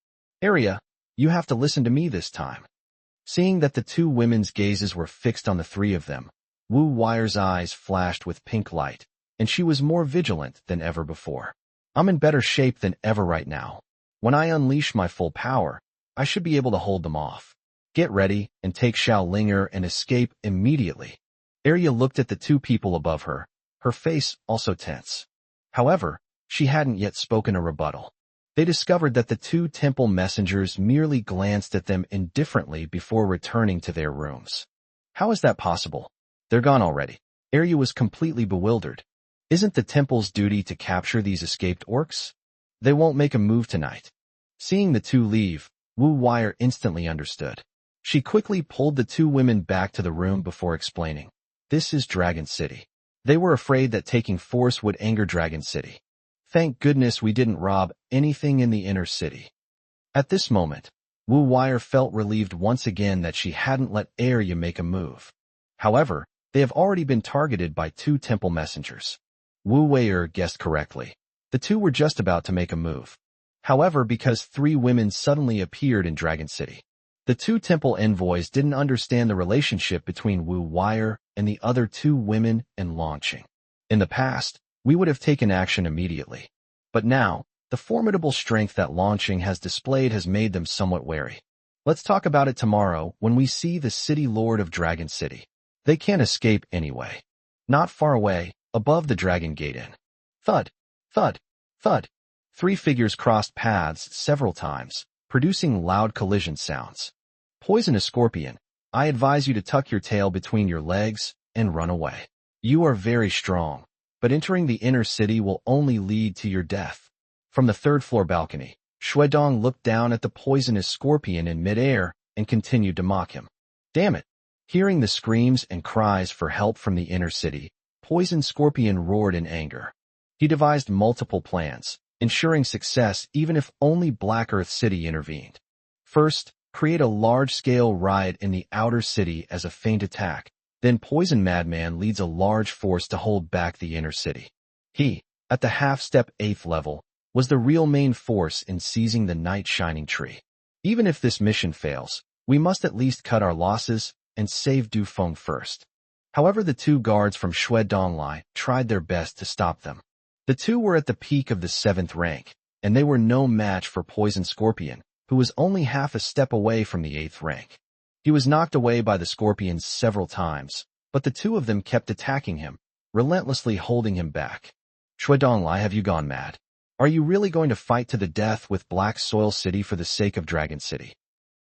Arya, you have to listen to me this time. Seeing that the 2 women's gazes were fixed on the 3 of them, Wu Wire's eyes flashed with pink light, and she was more vigilant than ever before. I'm in better shape than ever right now. When I unleash my full power, I should be able to hold them off. Get ready and take Xiao Linger and escape immediately. Arya looked at the 2 people above her, her face also tense. However, she hadn't yet spoken a rebuttal. They discovered that the 2 temple messengers merely glanced at them indifferently before returning to their rooms. How is that possible? They're gone already. Arya was completely bewildered. Isn't the temple's duty to capture these escaped orcs? They won't make a move tonight. Seeing the 2 leave, Wu Wire instantly understood. She quickly pulled the 2 women back to the room before explaining. This is Dragon City. They were afraid that taking force would anger Dragon City. Thank goodness we didn't rob anything in the inner city. At this moment, Wu Wire felt relieved once again that she hadn't let Yu make a move. However, they have already been targeted by 2 temple messengers. Wu Wire guessed correctly. The 2 were just about to make a move. However, because 3 women suddenly appeared in Dragon City, the 2 temple envoys didn't understand the relationship between Wu Wire and the other 2 women and launching. In the past, we would have taken action immediately. But now, the formidable strength that launching has displayed has made them somewhat wary. Let's talk about it tomorrow when we see the City Lord of Dragon City. They can't escape anyway. Not far away, above the Dragon Gate Inn. Thud, thud, thud. 3 figures crossed paths several times, producing loud collision sounds. Poisonous Scorpion, I advise you to tuck your tail between your legs and run away. You are very strong, but entering the inner city will only lead to your death. From the 3rd floor balcony, Shuedong looked down at the poisonous Scorpion in midair and continued to mock him. Damn it! Hearing the screams and cries for help from the inner city, Poison Scorpion roared in anger. He devised multiple plans, ensuring success even if only Black Earth City intervened. First, create a large-scale riot in the outer city as a feint attack. Then Poison Madman leads a large force to hold back the inner city. He, at the half-step 8th level, was the real main force in seizing the Night Shining Tree. Even if this mission fails, we must at least cut our losses and save Du Feng first. However, the 2 guards from Shui Donglai tried their best to stop them. The 2 were at the peak of the 7th rank, and they were no match for Poison Scorpion, who was only half a step away from the 8th rank. He was knocked away by the scorpions several times, but the 2 of them kept attacking him, relentlessly holding him back. Shui Donglai, have you gone mad? Are you really going to fight to the death with Black Soil City for the sake of Dragon City?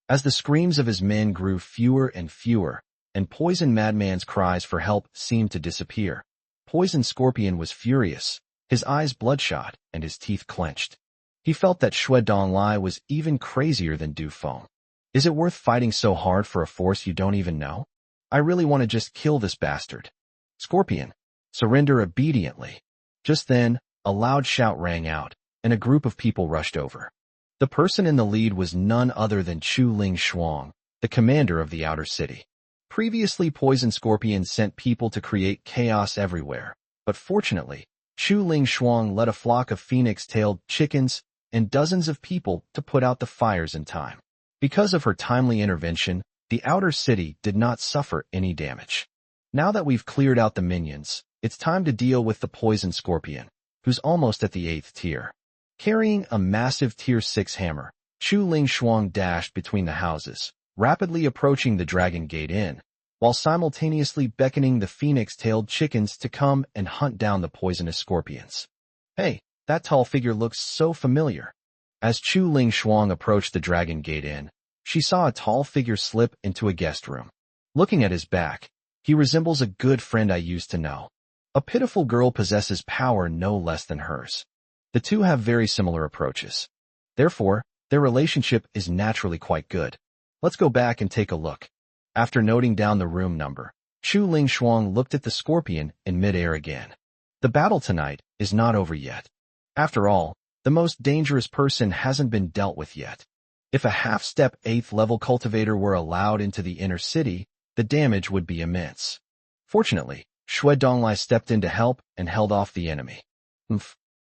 As the screams of his men grew fewer and fewer, and Poison Madman's cries for help seemed to disappear, Poison Scorpion was furious, his eyes bloodshot and his teeth clenched. He felt that Shui Donglai was even crazier than Du Feng. Is it worth fighting so hard for a force you don't even know? I really want to just kill this bastard. Scorpion, surrender obediently. Just then, a loud shout rang out, and a group of people rushed over. The person in the lead was none other than Chu Ling Shuang, the commander of the outer city. Previously, Poison Scorpion sent people to create chaos everywhere, but fortunately, Chu Ling Shuang led a flock of phoenix-tailed chickens and dozens of people to put out the fires in time. Because of her timely intervention, the outer city did not suffer any damage. Now that we've cleared out the minions, it's time to deal with the Poison Scorpion, who's almost at the 8th tier. Carrying a massive Tier 6 hammer, Chu Ling Shuang dashed between the houses, rapidly approaching the Dragon Gate Inn, while simultaneously beckoning the phoenix-tailed chickens to come and hunt down the poisonous scorpions. Hey, that tall figure looks so familiar. As Chu Ling Shuang approached the Dragon Gate Inn, she saw a tall figure slip into a guest room. Looking at his back, he resembles a good friend I used to know. A pitiful girl possesses power no less than hers. The 2 have very similar approaches. Therefore, their relationship is naturally quite good. Let's go back and take a look. After noting down the room number, Chu Ling Shuang looked at the scorpion in midair again. The battle tonight is not over yet. After all, the most dangerous person hasn't been dealt with yet. If a half-step 8th level cultivator were allowed into the inner city, the damage would be immense. Fortunately, Shui Donglai stepped in to help and held off the enemy.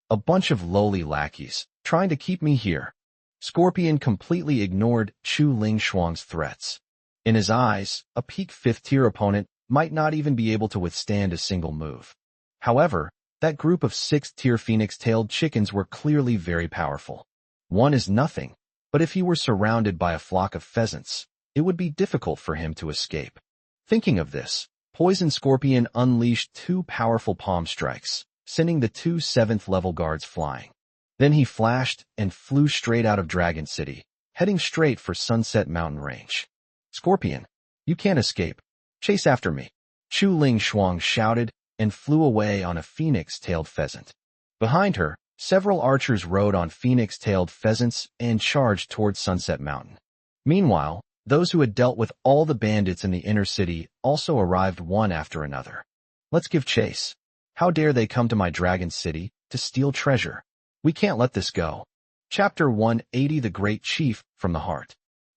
A bunch of lowly lackeys, trying to keep me here. Scorpion completely ignored Chu Ling Shuang's threats. In his eyes, a peak 5th tier opponent might not even be able to withstand a single move. However, that group of 6th tier phoenix-tailed chickens were clearly very powerful. One is nothing, but if he were surrounded by a flock of pheasants, it would be difficult for him to escape. Thinking of this, Poison Scorpion unleashed 2 powerful palm strikes, sending the 2 7th level guards flying. Then he flashed and flew straight out of Dragon City, heading straight for Sunset Mountain Range. Scorpion, you can't escape. Chase after me. Chu Ling Shuang shouted and flew away on a phoenix-tailed pheasant. Behind her, several archers rode on phoenix-tailed pheasants and charged towards Sunset Mountain. Meanwhile, Those who had dealt with all the bandits in the inner city also arrived one after another. Let's give chase. How dare they come to my dragon city to steal treasure? We can't let this go. Chapter 180 The Great Chief from the Heart.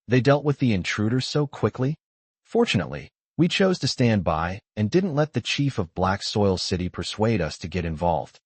They dealt with the intruders so quickly. Fortunately, we chose to stand by and didn't let the chief of Black Soil City persuade us to get involved.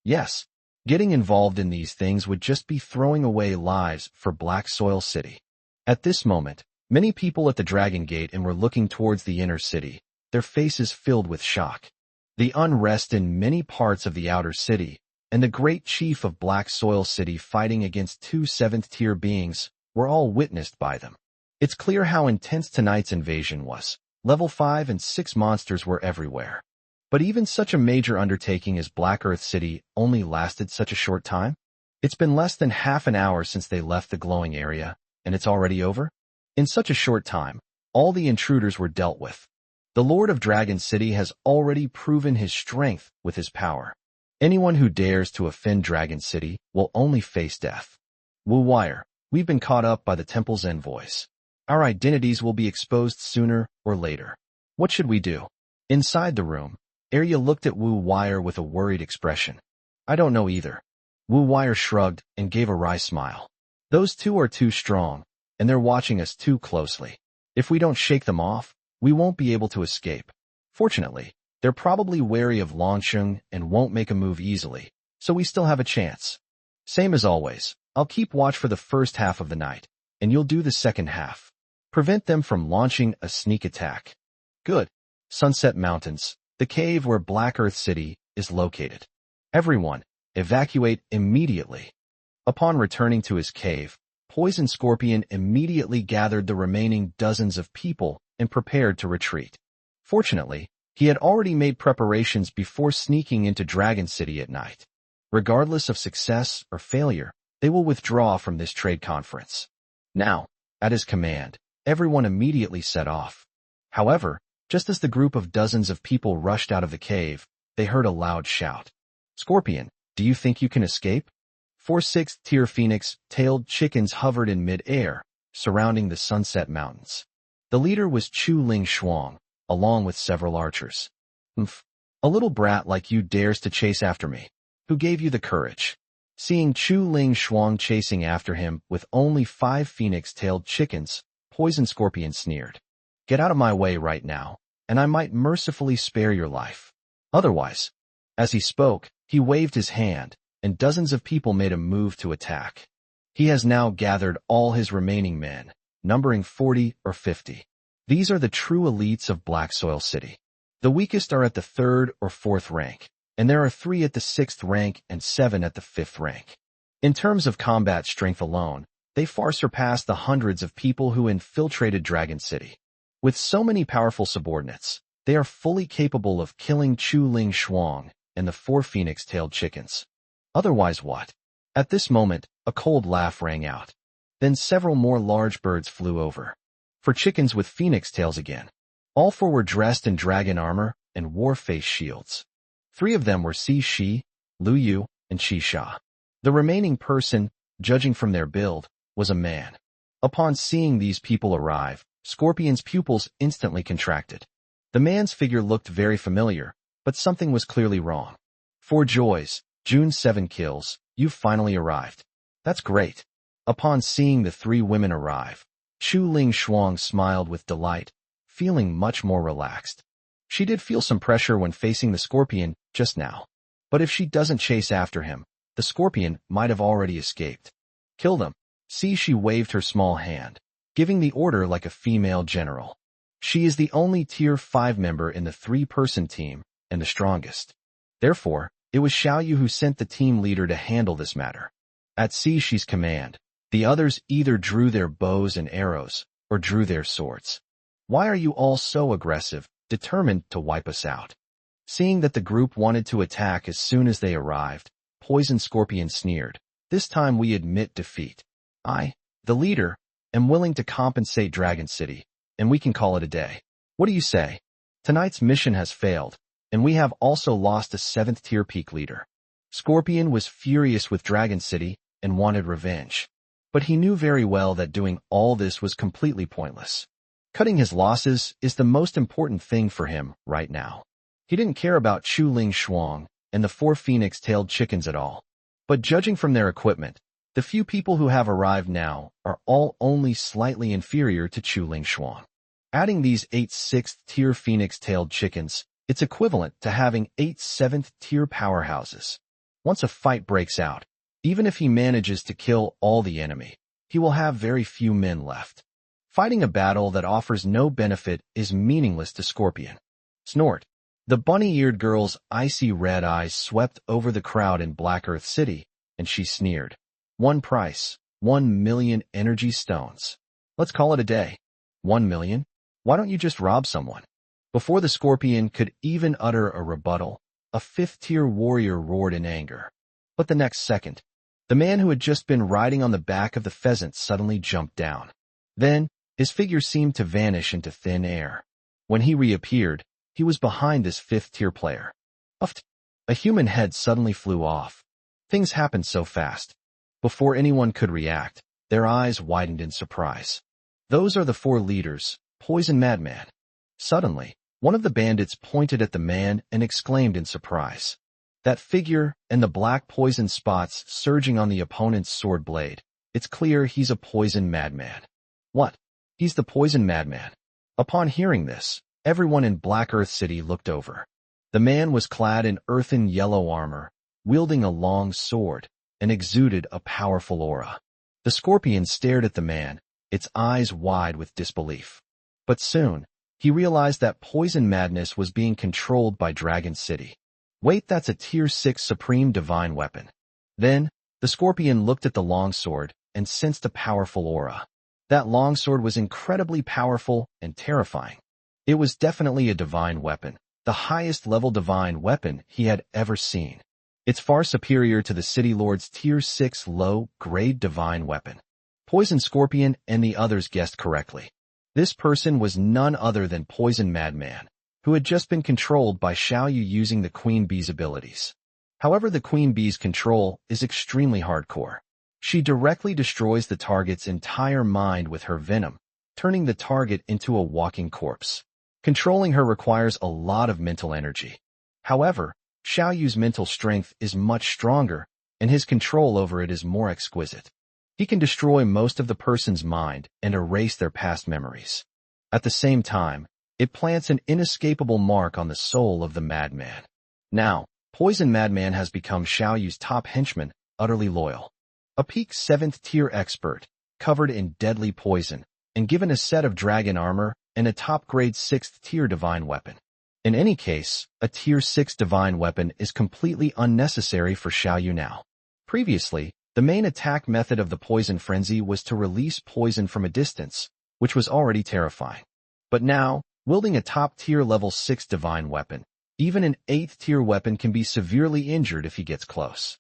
Yes, getting involved in these things would just be throwing away lives for Black Soil City. At this moment, many people at the Dragon Gate and were looking towards the inner city, their faces filled with shock. The unrest in many parts of the outer city, and the great chief of Black Soil City fighting against two 7th-tier beings, were all witnessed by them. It's clear how intense tonight's invasion was. Level 5 and 6 monsters were everywhere. But even such a major undertaking as Black Earth City only lasted such a short time? It's been less than half an hour since they left the glowing area, and it's already over? In such a short time, all the intruders were dealt with. The Lord of Dragon City has already proven his strength with his power. Anyone who dares to offend Dragon City will only face death. Wu Wire, we've been caught up by the temple's envoys. Our identities will be exposed sooner or later. What should we do? Inside the room, Arya looked at Wu Wire with a worried expression. I don't know either. Wu Wire shrugged and gave a wry smile. Those two are too strong, and they're watching us too closely. If we don't shake them off, we won't be able to escape. Fortunately, they're probably wary of Longsheng and won't make a move easily, so we still have a chance. Same as always, I'll keep watch for the first half of the night, and you'll do the second half. Prevent them from launching a sneak attack. Good. Sunset Mountains, the cave where Black Earth City is located. Everyone, evacuate immediately. Upon returning to his cave, Poison Scorpion immediately gathered the remaining dozens of people and prepared to retreat. Fortunately, he had already made preparations before sneaking into Dragon City at night. Regardless of success or failure, they will withdraw from this trade conference. Now, at his command, everyone immediately set off. However, just as the group of dozens of people rushed out of the cave, they heard a loud shout. Scorpion, do you think you can escape? 4 6th-tier phoenix-tailed chickens hovered in mid-air, surrounding the Sunset Mountains. The leader was Chu Ling Shuang, along with several archers. A little brat like you dares to chase after me. Who gave you the courage? Seeing Chu Ling Shuang chasing after him with only 5 phoenix-tailed chickens, Poison Scorpion sneered. Get out of my way right now, and I might mercifully spare your life. Otherwise, as he spoke, he waved his hand, and dozens of people made a move to attack. He has now gathered all his remaining men, numbering 40 or 50. These are the true elites of Black Soil City. The weakest are at the 3rd or 4th rank, and there are 3 at the 6th rank and 7 at the 5th rank. In terms of combat strength alone, they far surpass the hundreds of people who infiltrated Dragon City. With so many powerful subordinates, they are fully capable of killing Chu Ling Shuang and the 4 phoenix-tailed chickens. Otherwise what? At this moment, a cold laugh rang out. Then several more large birds flew over. For chickens with phoenix tails again. All 4 were dressed in dragon armor and wore face shields. 3 of them were Si Shi, Lu Yu, and Shi Sha. The remaining person, judging from their build, was a man. Upon seeing these people arrive, Scorpion's pupils instantly contracted. The man's figure looked very familiar, but something was clearly wrong. 4 joys, June 7 kills, you've finally arrived. That's great. Upon seeing the 3 women arrive, Chu Ling Shuang smiled with delight, feeling much more relaxed. She did feel some pressure when facing the Scorpion just now. But if she doesn't chase after him, the Scorpion might have already escaped. Kill them. See, she waved her small hand, giving the order like a female general. She is the only Tier 5 member in the 3-person team, and the strongest. Therefore, it was Xiao Yu who sent the team leader to handle this matter. At Si Shi's command, the others either drew their bows and arrows, or drew their swords. Why are you all so aggressive, determined to wipe us out? Seeing that the group wanted to attack as soon as they arrived, Poison Scorpion sneered. This time we admit defeat. I, the leader, am willing to compensate Dragon City, and we can call it a day. What do you say? Tonight's mission has failed, and we have also lost a 7th-tier peak leader. Scorpion was furious with Dragon City and wanted revenge. But he knew very well that doing all this was completely pointless. Cutting his losses is the most important thing for him right now. He didn't care about Chu Ling Shuang and the 4 phoenix-tailed chickens at all. But judging from their equipment, the few people who have arrived now are all only slightly inferior to Chu Ling Shuang. Adding these 8 6th-tier phoenix-tailed chickens, it's equivalent to having 8 7th-tier powerhouses. Once a fight breaks out, even if he manages to kill all the enemy, he will have very few men left. Fighting a battle that offers no benefit is meaningless to Scorpion. Snort. The bunny-eared girl's icy red eyes swept over the crowd in Black Earth City, and she sneered. One price, 1 million energy stones. Let's call it a day. 1 million? Why don't you just rob someone? Before the Scorpion could even utter a rebuttal, a 5th-tier warrior roared in anger. But the next second, the man who had just been riding on the back of the pheasant suddenly jumped down. Then, his figure seemed to vanish into thin air. When he reappeared, he was behind this 5th-tier player. Uft! A human head suddenly flew off. Things happened so fast. Before anyone could react, their eyes widened in surprise. Those are the 4 leaders, Poison Madman. Suddenly, one of the bandits pointed at the man and exclaimed in surprise. That figure and the black poison spots surging on the opponent's sword blade. It's clear he's a poison madman. What? He's the poison madman. Upon hearing this, everyone in Black Earth City looked over. The man was clad in earthen yellow armor, wielding a long sword, and exuded a powerful aura. The Scorpion stared at the man, its eyes wide with disbelief. But soon, he realized that poison madness was being controlled by Dragon City. Wait, that's a Tier 6 Supreme Divine Weapon. Then, the Scorpion looked at the longsword and sensed a powerful aura. That longsword was incredibly powerful and terrifying. It was definitely a divine weapon, the highest level divine weapon he had ever seen. It's far superior to the City Lord's Tier 6 low-grade divine weapon. Poison Scorpion and the others guessed correctly. This person was none other than Poison Madman, who had just been controlled by Xiao Yu using the Queen Bee's abilities. However, the Queen Bee's control is extremely hardcore. She directly destroys the target's entire mind with her venom, turning the target into a walking corpse. Controlling her requires a lot of mental energy. However, Xiao Yu's mental strength is much stronger, and his control over it is more exquisite. He can destroy most of the person's mind and erase their past memories. At the same time, it plants an inescapable mark on the soul of the madman. Now, Poison Madman has become Xiao Yu's top henchman, utterly loyal. A peak 7th-tier expert, covered in deadly poison, and given a set of dragon armor and a top-grade 6th-tier divine weapon. In any case, a Tier 6 divine weapon is completely unnecessary for Xiao Yu now. Previously, the main attack method of the poison frenzy was to release poison from a distance, which was already terrifying. But now, wielding a top-tier level 6 divine weapon, even an 8th-tier weapon can be severely injured if he gets close.